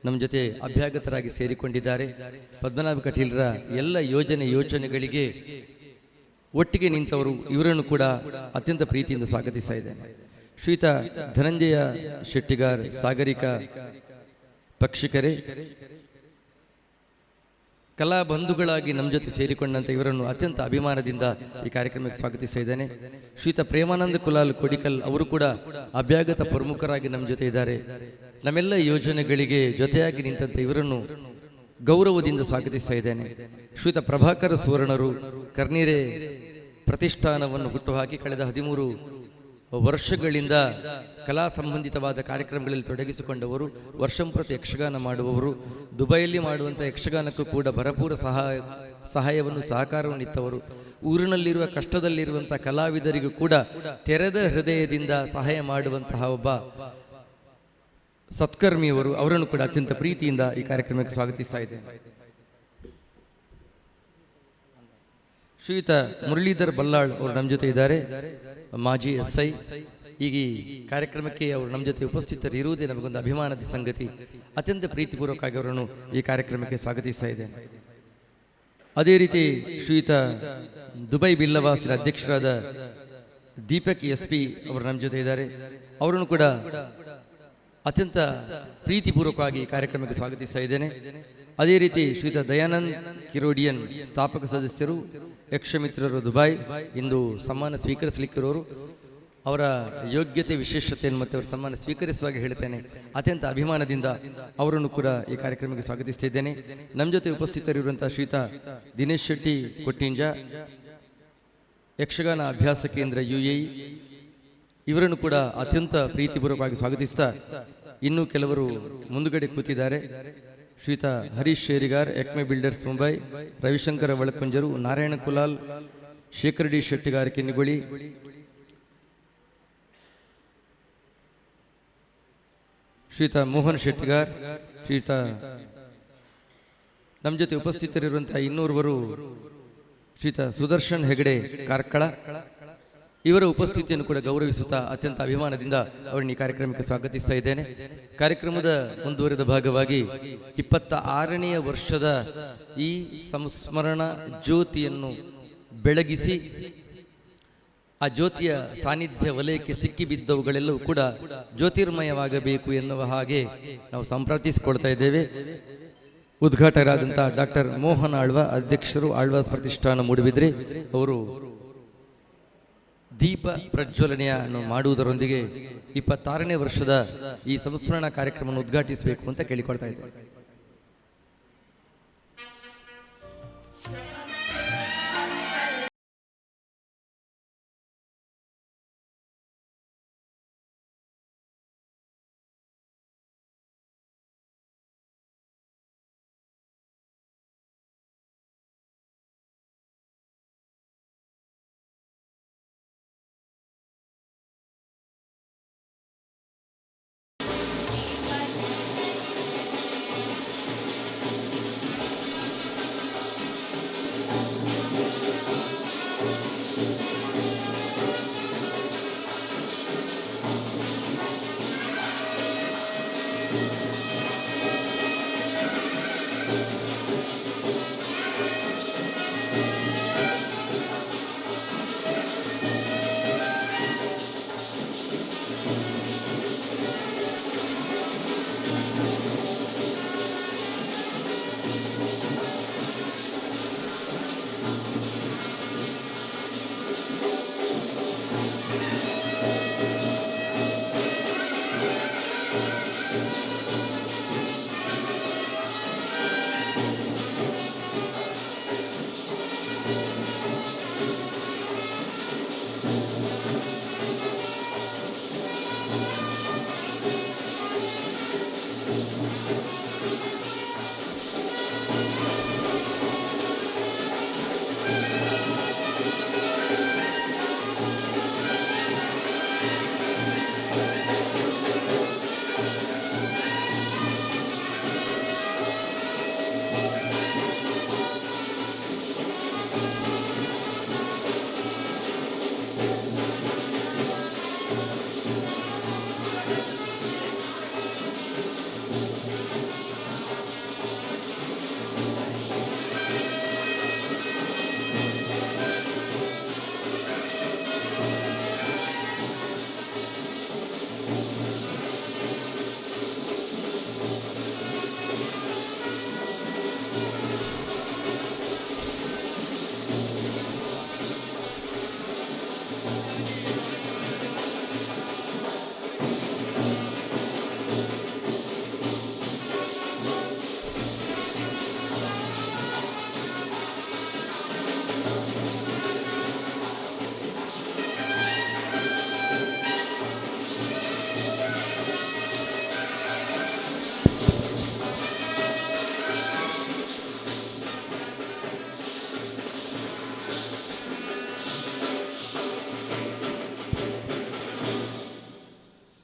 ನಮ್ಮ ಜೊತೆ ಅಭ್ಯಾಗತರಾಗಿ ಸೇರಿಕೊಂಡಿದ್ದಾರೆ. ಪದ್ಮನಾಭ ಕಟೀಲ್ರ ಎಲ್ಲ ಯೋಚನೆಗಳಿಗೆ ಒಟ್ಟಿಗೆ ನಿಂತವರು. ಇವರನ್ನು ಕೂಡ ಅತ್ಯಂತ ಪ್ರೀತಿಯಿಂದ ಸ್ವಾಗತಿಸ್ತಾ ಇದ್ದೇನೆ. ಶ್ರೀಯುತ ಧನಂಜಯ ಶೆಟ್ಟಿಗಾರ್ ಸಾಗರಿಕಾ ಪಕ್ಷಿಕರೇ, ಕಲಾ ಬಂಧುಗಳಾಗಿ ನಮ್ಮ ಜೊತೆ ಸೇರಿಕೊಂಡಂತೆ ಇವರನ್ನು ಅತ್ಯಂತ ಅಭಿಮಾನದಿಂದ ಈ ಕಾರ್ಯಕ್ರಮಕ್ಕೆ ಸ್ವಾಗತಿಸ್ತಾ ಇದ್ದೇನೆ. ಶ್ರೀಯುತ ಪ್ರೇಮಾನಂದ ಕುಲಾಲ್ ಕೋಡಿಕಲ್ ಅವರು ಕೂಡ ಅಭ್ಯಾಗತ ಪ್ರಮುಖರಾಗಿ ನಮ್ಮ ಜೊತೆ ಇದ್ದಾರೆ. ನಮ್ಮೆಲ್ಲ ಯೋಜನೆಗಳಿಗೆ ಜೊತೆಯಾಗಿ ನಿಂತಂತೆ ಇವರನ್ನು ಗೌರವದಿಂದ ಸ್ವಾಗತಿಸ್ತಾ ಇದ್ದೇನೆ. ಶ್ರೀಯುತ ಪ್ರಭಾಕರ ಸುವರ್ಣರು ಕರ್ನೀರೆ ಪ್ರತಿಷ್ಠಾನವನ್ನು ಹುಟ್ಟುಹಾಕಿ ಕಳೆದ 13 ವರ್ಷಗಳಿಂದ ಕಲಾ ಸಂಬಂಧಿತವಾದ ಕಾರ್ಯಕ್ರಮಗಳಲ್ಲಿ ತೊಡಗಿಸಿಕೊಂಡವರು, ವರ್ಷಂಪ್ರತಿ ಯಕ್ಷಗಾನ ಮಾಡುವವರು, ದುಬೈಯಲ್ಲಿ ಮಾಡುವಂಥ ಯಕ್ಷಗಾನಕ್ಕೂ ಕೂಡ ಭರಪೂರ ಸಹಾಯವನ್ನು ಸಹಕಾರವನ್ನು ಇತ್ತವರು. ಊರಿನಲ್ಲಿರುವ ಕಷ್ಟದಲ್ಲಿರುವಂಥ ಕಲಾವಿದರಿಗೂ ಕೂಡ ತೆರೆದ ಹೃದಯದಿಂದ ಸಹಾಯ ಮಾಡುವಂತಹ ಒಬ್ಬ ಸತ್ಕರ್ಮಿಯವರು. ಅವರನ್ನು ಕೂಡ ಅತ್ಯಂತ ಪ್ರೀತಿಯಿಂದ ಈ ಕಾರ್ಯಕ್ರಮಕ್ಕೆ ಸ್ವಾಗತಿಸ್ತಾ ಇದ್ದೇನೆ. ಶ್ರೀಯುತ ಮುರಳೀಧರ್ ಬಲ್ಲಾಳ್ ಅವರು ನಮ್ಮ ಜೊತೆ ಇದ್ದಾರೆ, ಮಾಜಿ SI. ಈಗ ಈ ಕಾರ್ಯಕ್ರಮಕ್ಕೆ ಅವರು ನಮ್ಮ ಜೊತೆ ಉಪಸ್ಥಿತರಿರುವುದೇ ನಮಗೊಂದು ಅಭಿಮಾನದ ಸಂಗತಿ. ಅತ್ಯಂತ ಪ್ರೀತಿಪೂರ್ವಕವಾಗಿ ಅವರನ್ನು ಈ ಕಾರ್ಯಕ್ರಮಕ್ಕೆ ಸ್ವಾಗತಿಸ್ತಾ ಇದ್ದೇನೆ. ಅದೇ ರೀತಿ ಶ್ರೀಯುತ ದುಬೈ ಬಿಲ್ಲವಾಸಿನ ಅಧ್ಯಕ್ಷರಾದ ದೀಪಕ್ SP ಅವರು ನಮ್ಮ ಜೊತೆ ಇದ್ದಾರೆ. ಅವರನ್ನು ಕೂಡ ಅತ್ಯಂತ ಪ್ರೀತಿಪೂರ್ವಕವಾಗಿ ಈ ಕಾರ್ಯಕ್ರಮಕ್ಕೆ ಸ್ವಾಗತಿಸ್ತಾ ಇದ್ದೇನೆ. ಅದೇ ರೀತಿ ಶ್ರೀಯುತ ದಯಾನಂದ್ ಕಿರೋಡಿಯನ್ ಸ್ಥಾಪಕ ಸದಸ್ಯರು, ಯಕ್ಷಮಿತ್ರರು ದುಬೈ, ಇಂದು ಸಮ್ಮಾನ ಸ್ವೀಕರಿಸಲಿಕ್ಕಿರೋರು. ಅವರ ಯೋಗ್ಯತೆ ವಿಶೇಷತೆಯನ್ನು ಮತ್ತು ಅವರ ಸಮ್ಮಾನ ಸ್ವೀಕರಿಸುವಾಗ ಹೇಳ್ತೇನೆ, ಅತ್ಯಂತ ಅಭಿಮಾನದಿಂದ ಅವರನ್ನು ಕೂಡ ಈ ಕಾರ್ಯಕ್ರಮಕ್ಕೆ ಸ್ವಾಗತಿಸ್ತಿದ್ದೇನೆ. ನಮ್ಮ ಜೊತೆ ಉಪಸ್ಥಿತರಿರುವಂತಹ ಶ್ರೀಯುತ ದಿನೇಶ್ ಶೆಟ್ಟಿ ಕೊಟ್ಟಿಂಜ, ಯಕ್ಷಗಾನ ಅಭ್ಯಾಸ ಕೇಂದ್ರ UAE, ಇವರನ್ನು ಕೂಡ ಅತ್ಯಂತ ಪ್ರೀತಿಪೂರ್ವಕವಾಗಿ ಸ್ವಾಗತಿಸ್ತಾ ಇನ್ನೂ ಕೆಲವರು ಮುಂದುಗಡೆ ಕೂತಿದ್ದಾರೆ. ಶ್ರೀಯುತ ಹರೀಶ್ ಶೇರಿಗಾರ್, ಎಕ್ಮೆ ಬಿಲ್ಡರ್ಸ್ ಮುಂಬೈ, ರವಿಶಂಕರ ಒಳಕುಂಜರು, ನಾರಾಯಣ ಕುಲಾಲ್, ಶೇಖರ್ ಡಿ ಶೆಟ್ಟಿಗಾರ್ ಕಿನ್ನಿಗುಳಿ, ಶ್ರೀಯುತ ಮೋಹನ್ ಶೆಟ್ಟಿಗಾರ್, ಶ್ರೀಯುತ ನಮ್ಮ ಜೊತೆ ಉಪಸ್ಥಿತರಿರುವಂತಹ ಇನ್ನೋರ್ವರು ಶ್ರೀಯುತ ಸುದರ್ಶನ್ ಹೆಗಡೆ ಕಾರ್ಕಳ. ಇವರ ಉಪಸ್ಥಿತಿಯನ್ನು ಕೂಡ ಗೌರವಿಸುತ್ತಾ ಅತ್ಯಂತ ಅಭಿಮಾನದಿಂದ ಅವರನ್ನು ಈ ಕಾರ್ಯಕ್ರಮಕ್ಕೆ ಸ್ವಾಗತಿಸ್ತಾ ಇದ್ದೇನೆ. ಕಾರ್ಯಕ್ರಮದ ಮುಂದುವರೆದ ಭಾಗವಾಗಿ 26ನೇ ವರ್ಷದ ಈ ಸಂಸ್ಮರಣ ಜ್ಯೋತಿಯನ್ನು ಬೆಳಗಿಸಿ ಆ ಜ್ಯೋತಿಯ ಸಾನ್ನಿಧ್ಯ ವಲಯಕ್ಕೆ ಸಿಕ್ಕಿಬಿದ್ದವುಗಳೆಲ್ಲವೂ ಕೂಡ ಜ್ಯೋತಿರ್ಮಯವಾಗಬೇಕು ಎನ್ನುವ ಹಾಗೆ ನಾವು ಸಂಪ್ರಾರ್ಥಿಸಿಕೊಳ್ತಾ ಇದ್ದೇವೆ. ಉದ್ಘಾಟಕರಾದಂತಹ ಡಾಕ್ಟರ್ ಮೋಹನ್ ಆಳ್ವ, ಅಧ್ಯಕ್ಷರು, ಆಳ್ವಾಸ್ ಪ್ರತಿಷ್ಠಾನ ಮೂಡುಬಿದ್ರೆ, ಅವರು ದೀಪ ಪ್ರಜ್ವಲನೆಯನ್ನು ಮಾಡುವುದರೊಂದಿಗೆ 26ನೇ ವರ್ಷದ ಈ ಸಂಸ್ಮರಣಾ ಕಾರ್ಯಕ್ರಮವನ್ನು ಉದ್ಘಾಟಿಸಬೇಕು ಅಂತ ಕೇಳಿಕೊಳ್ತಾ ಇದ್ದೇವೆ.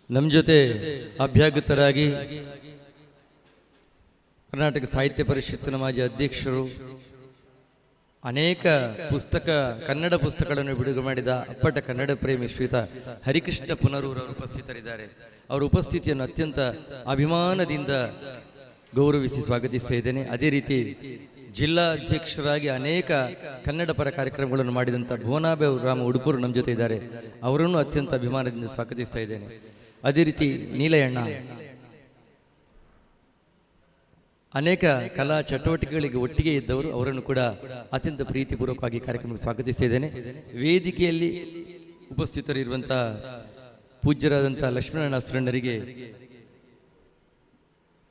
ನಮ್ಮ ಜೊತೆ ಅಭ್ಯಾಗತರಾಗಿ ಕರ್ನಾಟಕ ಸಾಹಿತ್ಯ ಪರಿಷತ್ತಿನ ಮಾಜಿ ಅಧ್ಯಕ್ಷರು, ಅನೇಕ ಕನ್ನಡ ಪುಸ್ತಕಗಳನ್ನು ಬಿಡುಗಡೆ ಮಾಡಿದ ಅಪ್ಪಟ ಕನ್ನಡ ಪ್ರೇಮಿ ಶ್ರೀಯುತ ಹರಿಕೃಷ್ಣ ಪುನರೂರು ಅವರು ಉಪಸ್ಥಿತರಿದ್ದಾರೆ. ಅವರ ಉಪಸ್ಥಿತಿಯನ್ನು ಅತ್ಯಂತ ಅಭಿಮಾನದಿಂದ ಗೌರವಿಸಿ ಸ್ವಾಗತಿಸ್ತಾ ಇದ್ದೇನೆ. ಅದೇ ರೀತಿ ಜಿಲ್ಲಾ ಅಧ್ಯಕ್ಷರಾಗಿ ಅನೇಕ ಕನ್ನಡ ಪರ ಕಾರ್ಯಕ್ರಮಗಳನ್ನು ಮಾಡಿದಂಥ ಭುವನಾಭ ರಾಮ ಉಡುಪೂರು ನಮ್ಮ ಜೊತೆ ಇದ್ದಾರೆ. ಅವರನ್ನು ಅತ್ಯಂತ ಅಭಿಮಾನದಿಂದ ಸ್ವಾಗತಿಸ್ತಾ ಇದ್ದೇನೆ. ಅದೇ ರೀತಿ ನೀಲಯಣ್ಣ ಅನೇಕ ಕಲಾ ಚಟುವಟಿಕೆಗಳಿಗೆ ಒಟ್ಟಿಗೆ ಇದ್ದವರು, ಅವರನ್ನು ಕೂಡ ಅತ್ಯಂತ ಪ್ರೀತಿಪೂರ್ವಕವಾಗಿ ಕಾರ್ಯಕ್ರಮಕ್ಕೆ ಸ್ವಾಗತಿಸ್ತಿದ್ದೇನೆ. ವೇದಿಕೆಯಲ್ಲಿ ಉಪಸ್ಥಿತರಿರುವಂಥ ಪೂಜ್ಯರಾದಂಥ ಲಕ್ಷ್ಮೀನಾರಾಯಣ ಶರಣರಿಗೆ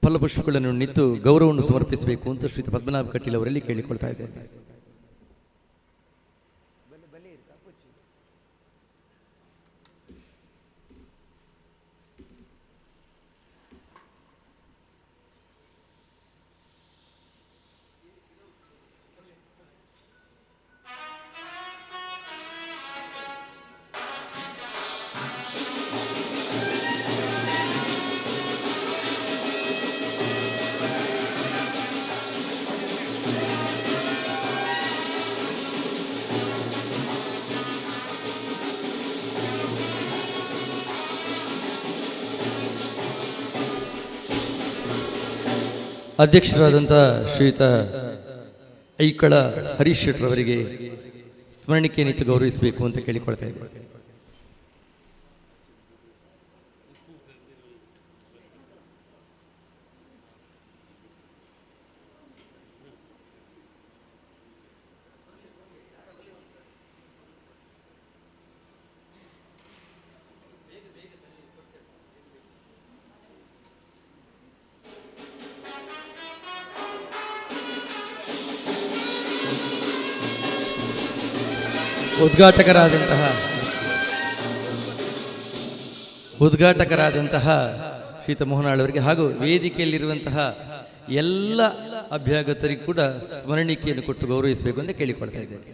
ಫಲಪುಷ್ಪಗಳನ್ನು ನಿತ್ತು ಗೌರವವನ್ನು ಸಮರ್ಪಿಸಬೇಕು ಅಂತ ಶ್ರೀ ಪದ್ಮನಾಭ ಕಟೀಲ್ ಅವರಲ್ಲಿ ಕೇಳಿಕೊಳ್ತಾ ಇದ್ದೇನೆ. ಅಧ್ಯಕ್ಷರಾದಂಥ ಶ್ರೀಯುತ ಐಕಳ ಹರೀಶ್ ಶೆಟ್ಟರವರಿಗೆ ಸ್ಮರಣಿಕೆ ನಿತ್ತು ಗೌರವಿಸಬೇಕು ಅಂತ ಕೇಳಿಕೊಳ್ತಾ ಇದ್ದೇನೆ. ಉದ್ಘಾಟಕರಾದಂತಹ ಶ್ರೀಯುತ ಮೋಹನಾಳ್ ಅವರಿಗೆ ಹಾಗೂ ವೇದಿಕೆಯಲ್ಲಿರುವಂತಹ ಎಲ್ಲ ಅಭ್ಯಾಗತರಿಗೂ ಕೂಡ ಸ್ಮರಣಿಕೆಯನ್ನು ಕೊಟ್ಟು ಗೌರವಿಸಬೇಕು ಅಂತ ಕೇಳಿಕೊಳ್ತಾ ಇದ್ದೇನೆ.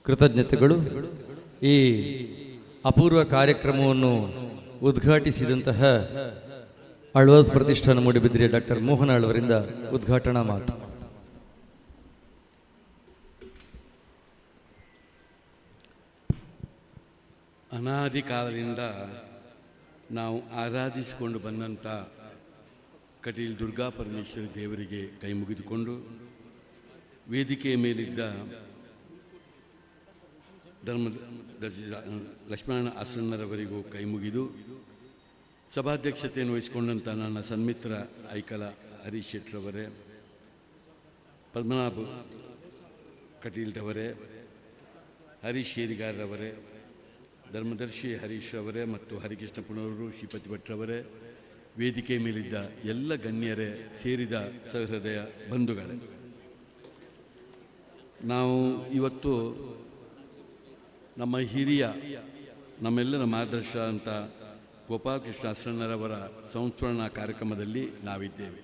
ಕೃತಜ್ಞತೆಗಳು. ಈ ಅಪೂರ್ವ ಕಾರ್ಯಕ್ರಮವನ್ನು ಉದ್ಘಾಟಿಸಿದಂತಹ ಆಳ್ವಾಸ್ ಪ್ರತಿಷ್ಠಾನ ಮೂಡಿಬಿದ್ರೆಯ ಡಾಕ್ಟರ್ ಮೋಹನ್ ಆಳ್ವರಿಂದ ಉದ್ಘಾಟನಾ ಮಾತು. ಅನಾದಿ ಕಾಲದಿಂದ ನಾವು ಆರಾಧಿಸಿಕೊಂಡು ಬಂದಂಥ ಕಟೀಲ್ ದುರ್ಗಾ ಪರಮೇಶ್ವರಿ ದೇವರಿಗೆ ಕೈ ಮುಗಿದುಕೊಂಡು, ವೇದಿಕೆಯ ಮೇಲಿದ್ದ ಧರ್ಮದರ್ಶಿ ಲಕ್ಷ್ಮಣ ಆಸನ್ನರವರಿಗೂ ಕೈ ಮುಗಿದು, ಸಭಾಧ್ಯಕ್ಷತೆಯನ್ನು ವಹಿಸಿಕೊಂಡಂಥ ನನ್ನ ಸನ್ಮಿತ್ರ ಐಕಲ ಹರೀಶ್ ಶೆಟ್ಟರವರೇ, ಪದ್ಮನಾಭ ಕಟೀಲ್ರವರೇ, ಹರೀಶ್ ಶೇರಿಗಾರರವರೇ, ಧರ್ಮದರ್ಶಿ ಹರೀಶ್ ಅವರೇ ಮತ್ತು ಹರಿಕೃಷ್ಣ ಪುಣವರು, ಶ್ರೀಪತಿ ಭಟ್ರವರೇ, ವೇದಿಕೆ ಮೇಲಿದ್ದ ಎಲ್ಲ ಗಣ್ಯರೇ, ಸೇರಿದ ಸಹೃದಯ ಬಂಧುಗಳೇ, ನಾವು ಇವತ್ತು ನಮ್ಮ ಹಿರಿಯ ನಮ್ಮೆಲ್ಲರ ಮಾರ್ಗದರ್ಶ ಅಂತ ಗೋಪಾಲಕೃಷ್ಣ ಅಸನ್ನರವರ ಸಂಸ್ಮರಣಾ ಕಾರ್ಯಕ್ರಮದಲ್ಲಿ ನಾವಿದ್ದೇವೆ.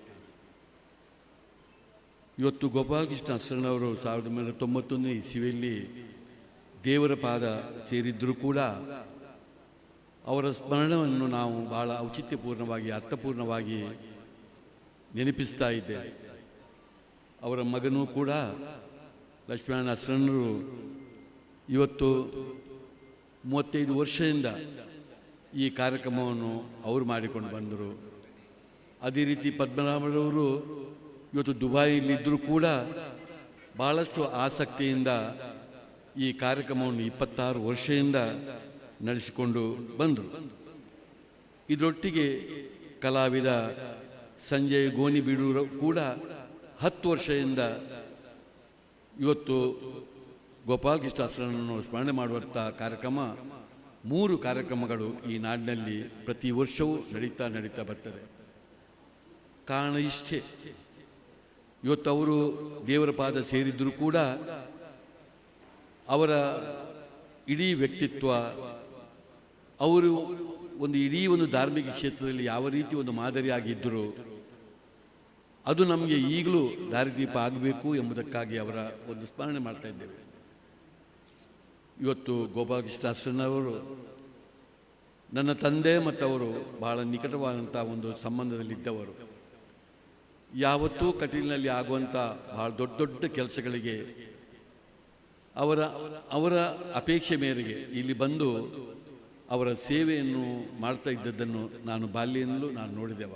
ಇವತ್ತು ಗೋಪಾಲಕೃಷ್ಣ ಅಸನ್ನವರು 1991 ಇಸವಿಯಲ್ಲಿ ದೇವರ ಪಾದ ಸೇರಿದ್ದರೂ ಕೂಡ ಅವರ ಸ್ಮರಣವನ್ನು ನಾವು ಬಹಳ ಔಚಿತ್ಯಪೂರ್ಣವಾಗಿ ಅರ್ಥಪೂರ್ಣವಾಗಿ ನೆನಪಿಸ್ತಾ ಇದ್ದೇವೆ. ಅವರ ಮಗನೂ ಕೂಡ ಲಕ್ಷ್ಮಣ ಅಸನ್ನರು ಇವತ್ತು 35 ವರ್ಷದಿಂದ ಈ ಕಾರ್ಯಕ್ರಮವನ್ನು ಅವರು ಮಾಡಿಕೊಂಡು ಬಂದರು. ಅದೇ ರೀತಿ ಪದ್ಮನಾಭರವರು ಇವತ್ತು ದುಬಾಯಿಯಲ್ಲಿದ್ದರೂ ಕೂಡ ಭಾಳಷ್ಟು ಆಸಕ್ತಿಯಿಂದ ಈ ಕಾರ್ಯಕ್ರಮವನ್ನು 26 ವರ್ಷದಿಂದ ನಡೆಸಿಕೊಂಡು ಬಂದರು. ಇದರೊಟ್ಟಿಗೆ ಕಲಾವಿದ ಸಂಜಯ್ ಗೋಣಿಬೀಡು ಕೂಡ 10 ವರ್ಷದಿಂದ ಇವತ್ತು ಗೋಪಾಲಕೃಷ್ಣ ಅಸನ್ನರನ್ನು ಸ್ಮರಣೆ ಮಾಡುವಂಥ ಕಾರ್ಯಕ್ರಮ 3 ಕಾರ್ಯಕ್ರಮಗಳು ಈ ನಾಡಿನಲ್ಲಿ ಪ್ರತಿ ವರ್ಷವೂ ನಡೀತಾ ಬರ್ತದೆ. ಕಾರಣ ಇಷ್ಟೇ, ಇವತ್ತು ಅವರು ದೇವರ ಪಾದ ಸೇರಿದ್ದರೂ ಕೂಡ ಅವರ ಇಡೀ ವ್ಯಕ್ತಿತ್ವ, ಅವರು ಇಡೀ ಧಾರ್ಮಿಕ ಕ್ಷೇತ್ರದಲ್ಲಿ ಯಾವ ರೀತಿ ಒಂದು ಮಾದರಿಯಾಗಿದ್ದರು ಅದು ನಮಗೆ ಈಗಲೂ ದಾರಿದೀಪ ಆಗಬೇಕು ಎಂಬುದಕ್ಕಾಗಿ ಅವರ ಒಂದು ಸ್ಮರಣೆ ಮಾಡ್ತಾ ಇದ್ದೇವೆ. ಇವತ್ತು ಗೋಪಾಲಕೃಷ್ಣ ಅಸನ್ನವರು ನನ್ನ ತಂದೆ ಮತ್ತು ಅವರು ಬಹಳ ನಿಕಟವಾದಂಥ ಒಂದು ಸಂಬಂಧದಲ್ಲಿದ್ದವರು. ಯಾವತ್ತೂ ಕಟೀಲಿನಲ್ಲಿ ಆಗುವಂಥ ಬಹಳ ದೊಡ್ಡ ಕೆಲಸಗಳಿಗೆ ಅವರ ಅಪೇಕ್ಷೆ ಮೇರೆಗೆ ಇಲ್ಲಿ ಬಂದು ಅವರ ಸೇವೆಯನ್ನು ಮಾಡ್ತಾ ಇದ್ದದ್ದನ್ನು ನಾನು ಬಾಲ್ಯದಿಂದಲೂ ನೋಡಿದೆವ.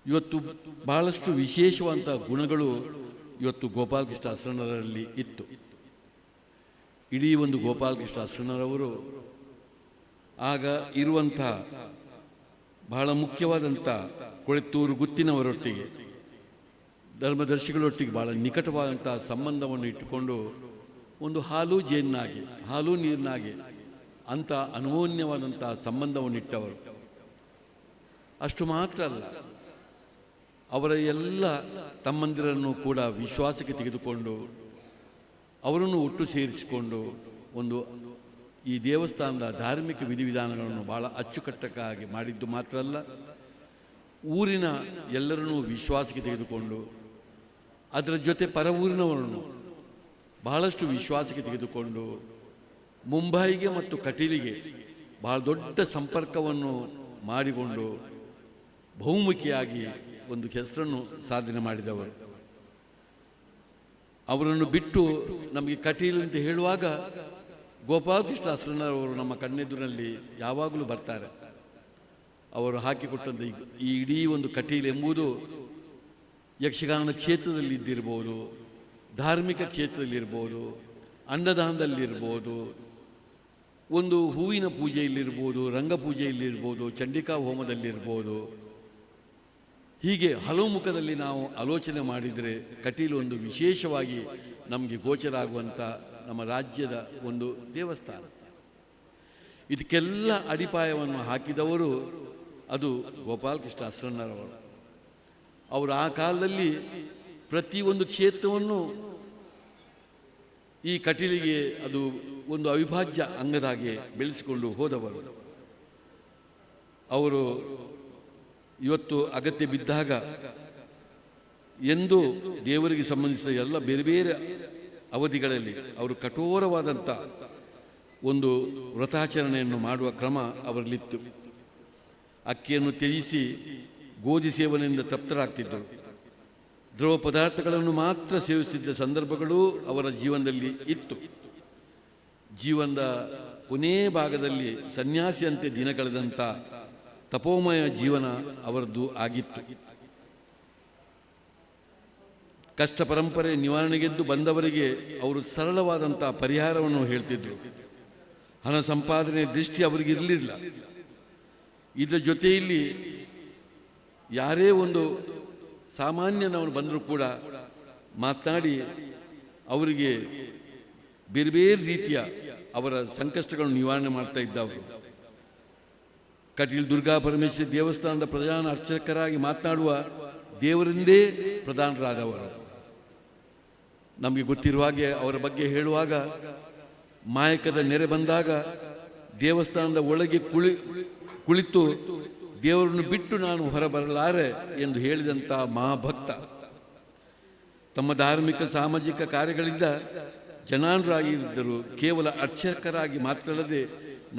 ಇವತ್ತು ಬಹಳಷ್ಟು ವಿಶೇಷವಾದಂಥ ಗುಣಗಳು ಇವತ್ತು ಗೋಪಾಲಕೃಷ್ಣ ಅಸನ್ನರಲ್ಲಿ ಇತ್ತು. ಇಡೀ ಗೋಪಾಲಕೃಷ್ಣ ಅಸನ್ನರವರು ಆಗ ಇರುವಂಥ ಬಹಳ ಮುಖ್ಯವಾದಂಥ ಕೊಳೆತ್ತೂರು ಗುತ್ತಿನವರೊಟ್ಟಿಗೆ, ಧರ್ಮದರ್ಶಿಗಳೊಟ್ಟಿಗೆ ಬಹಳ ನಿಕಟವಾದಂಥ ಸಂಬಂಧವನ್ನು ಇಟ್ಟುಕೊಂಡು ಒಂದು ಹಾಲು ಜೇನ್ನಾಗಿ, ಹಾಲು ನೀರಿನಾಗಿ ಅಂಥ ಅನ್ಯೋನ್ಯವಾದಂಥ ಸಂಬಂಧವನ್ನು ಇಟ್ಟವರು. ಅಷ್ಟು ಮಾತ್ರ ಅಲ್ಲ, ಅವರ ಎಲ್ಲ ತಮ್ಮಂದಿರನ್ನು ಕೂಡ ವಿಶ್ವಾಸಕ್ಕೆ ತೆಗೆದುಕೊಂಡು ಅವರನ್ನು ಒಟ್ಟು ಸೇರಿಸಿಕೊಂಡು ಈ ದೇವಸ್ಥಾನದ ಧಾರ್ಮಿಕ ವಿಧಿವಿಧಾನಗಳನ್ನು ಭಾಳ ಅಚ್ಚುಕಟ್ಟಾಗಿ ಮಾಡಿದ್ದು ಮಾತ್ರ ಅಲ್ಲ, ಊರಿನ ಎಲ್ಲರನ್ನೂ ವಿಶ್ವಾಸಕ್ಕೆ ತೆಗೆದುಕೊಂಡು ಅದರ ಜೊತೆ ಪರ ಊರಿನವರನ್ನು ಬಹಳಷ್ಟು ವಿಶ್ವಾಸಕ್ಕೆ ತೆಗೆದುಕೊಂಡು ಮುಂಬೈಗೆ ಮತ್ತು ಕಟೀಲಿಗೆ ಬಹಳ ದೊಡ್ಡ ಸಂಪರ್ಕವನ್ನು ಮಾಡಿಕೊಂಡು ಬಹುಮುಖಿಯಾಗಿ ಒಂದು ಹೆಸರನ್ನು ಸಾಧನೆ ಮಾಡಿದವರು. ಅವರನ್ನು ಬಿಟ್ಟು ನಮಗೆ ಕಟೀಲು ಅಂತ ಹೇಳುವಾಗ ಗೋಪಾಲಕೃಷ್ಣ ಅಸನ್ನರವರು ನಮ್ಮ ಕಣ್ಣೆದುರಲ್ಲಿ ಯಾವಾಗಲೂ ಬರ್ತಾರೆ. ಅವರು ಹಾಕಿಕೊಟ್ಟಂಥ ಈ ಇಡೀ ಕಟೀಲು ಎಂಬುದು ಯಕ್ಷಗಾನ ಕ್ಷೇತ್ರದಲ್ಲಿ ಇದ್ದಿರ್ಬೋದು, ಧಾರ್ಮಿಕ ಕ್ಷೇತ್ರದಲ್ಲಿರ್ಬೋದು, ಅನ್ನದಾನದಲ್ಲಿರ್ಬೋದು, ಹೂವಿನ ಪೂಜೆಯಲ್ಲಿರ್ಬೋದು, ರಂಗಪೂಜೆಯಲ್ಲಿರ್ಬೋದು, ಚಂಡಿಕಾ ಹೋಮದಲ್ಲಿರ್ಬೋದು, ಹೀಗೆ ಹಲವು ಮುಖದಲ್ಲಿ ನಾವು ಆಲೋಚನೆ ಮಾಡಿದರೆ ಕಟೀಲು ವಿಶೇಷವಾಗಿ ನಮಗೆ ಗೋಚರ ಆಗುವಂಥ ನಮ್ಮ ರಾಜ್ಯದ ದೇವಸ್ಥಾನ. ಇದಕ್ಕೆಲ್ಲ ಅಡಿಪಾಯವನ್ನು ಹಾಕಿದವರು ಅದು ಗೋಪಾಲಕೃಷ್ಣ ಅಸನ್ನರವರು. ಅವರು ಆ ಕಾಲದಲ್ಲಿ ಪ್ರತಿಯೊಂದು ಕ್ಷೇತ್ರವನ್ನು ಈ ಕಟೀಲಿಗೆ ಅದು ಅವಿಭಾಜ್ಯ ಅಂಗದಾಗೆ ಬೆಳೆಸಿಕೊಂಡು ಹೋದವರು. ಅವರು ಇವತ್ತು ಅಗತ್ಯ ಬಿದ್ದಾಗ ಎಂದು ದೇವರಿಗೆ ಸಂಬಂಧಿಸಿದ ಎಲ್ಲ ಬೇರೆ ಬೇರೆ ಅವಧಿಗಳಲ್ಲಿ ಅವರು ಕಠೋರವಾದಂಥ ಒಂದು ವ್ರತಾಚರಣೆಯನ್ನು ಮಾಡುವ ಕ್ರಮ ಅವರಲ್ಲಿತ್ತು. ಅಕ್ಕಿಯನ್ನು ತ್ಯಜಿಸಿ ಗೋಧಿ ಸೇವನೆಯಿಂದ ತೃಪ್ತರಾಗ್ತಿದ್ದರು. ದ್ರವ ಪದಾರ್ಥಗಳನ್ನು ಮಾತ್ರ ಸೇವಿಸುತ್ತಿದ್ದ ಸಂದರ್ಭಗಳೂ ಅವರ ಜೀವನದಲ್ಲಿ ಇತ್ತು. ಜೀವನದ ಕೊನೇ ಭಾಗದಲ್ಲಿ ಸನ್ಯಾಸಿಯಂತೆ ದಿನ ಕಳೆದಂಥ ತಪೋಮಯ ಜೀವನ ಅವರದ್ದು ಆಗಿತ್ತು. ಕಷ್ಟ ಪರಂಪರೆ ನಿವಾರಣೆಗೆದ್ದು ಬಂದವರಿಗೆ ಅವರು ಸರಳವಾದಂಥ ಪರಿಹಾರವನ್ನು ಹೇಳ್ತಿದ್ರು. ಹಣ ಸಂಪಾದನೆ ದೃಷ್ಟಿ ಅವರಿಗೆ ಇರಲಿಲ್ಲ. ಇದರ ಜೊತೆಯಲ್ಲಿ ಯಾರೇ ಒಂದು ಸಾಮಾನ್ಯನವರು ಬಂದರೂ ಕೂಡ ಮಾತನಾಡಿ ಅವರಿಗೆ ಬೇರೆ ಬೇರೆ ರೀತಿಯ ಅವರ ಸಂಕಷ್ಟಗಳನ್ನು ನಿವಾರಣೆ ಮಾಡ್ತಾ ಇದ್ದವರು. ಕಟೀಲ್ ದುರ್ಗಾ ಪರಮೇಶ್ವರಿ ದೇವಸ್ಥಾನದ ಪ್ರಧಾನ ಅರ್ಚಕರಾಗಿ ಮಾತನಾಡುವ ದೇವರಿಂದೇ ಪ್ರಧಾನರಾದವರು. ನಮಗೆ ಗೊತ್ತಿರುವ ಹಾಗೆ ಅವರ ಬಗ್ಗೆ ಹೇಳುವಾಗ ಮಾಯಕದ ನೆರೆ ಬಂದಾಗ ದೇವಸ್ಥಾನದ ಒಳಗೆ ಕುಳಿತು ದೇವರನ್ನು ಬಿಟ್ಟು ನಾನು ಹೊರಬರಲಾರೆ ಎಂದು ಹೇಳಿದಂಥ ಮಹಾಭಕ್ತ. ತಮ್ಮ ಧಾರ್ಮಿಕ ಸಾಮಾಜಿಕ ಕಾರ್ಯಗಳಿಂದ ಜನಾನರಾಗಿದ್ದರು. ಕೇವಲ ಅರ್ಚಕರಾಗಿ ಮಾತ್ರಲ್ಲದೆ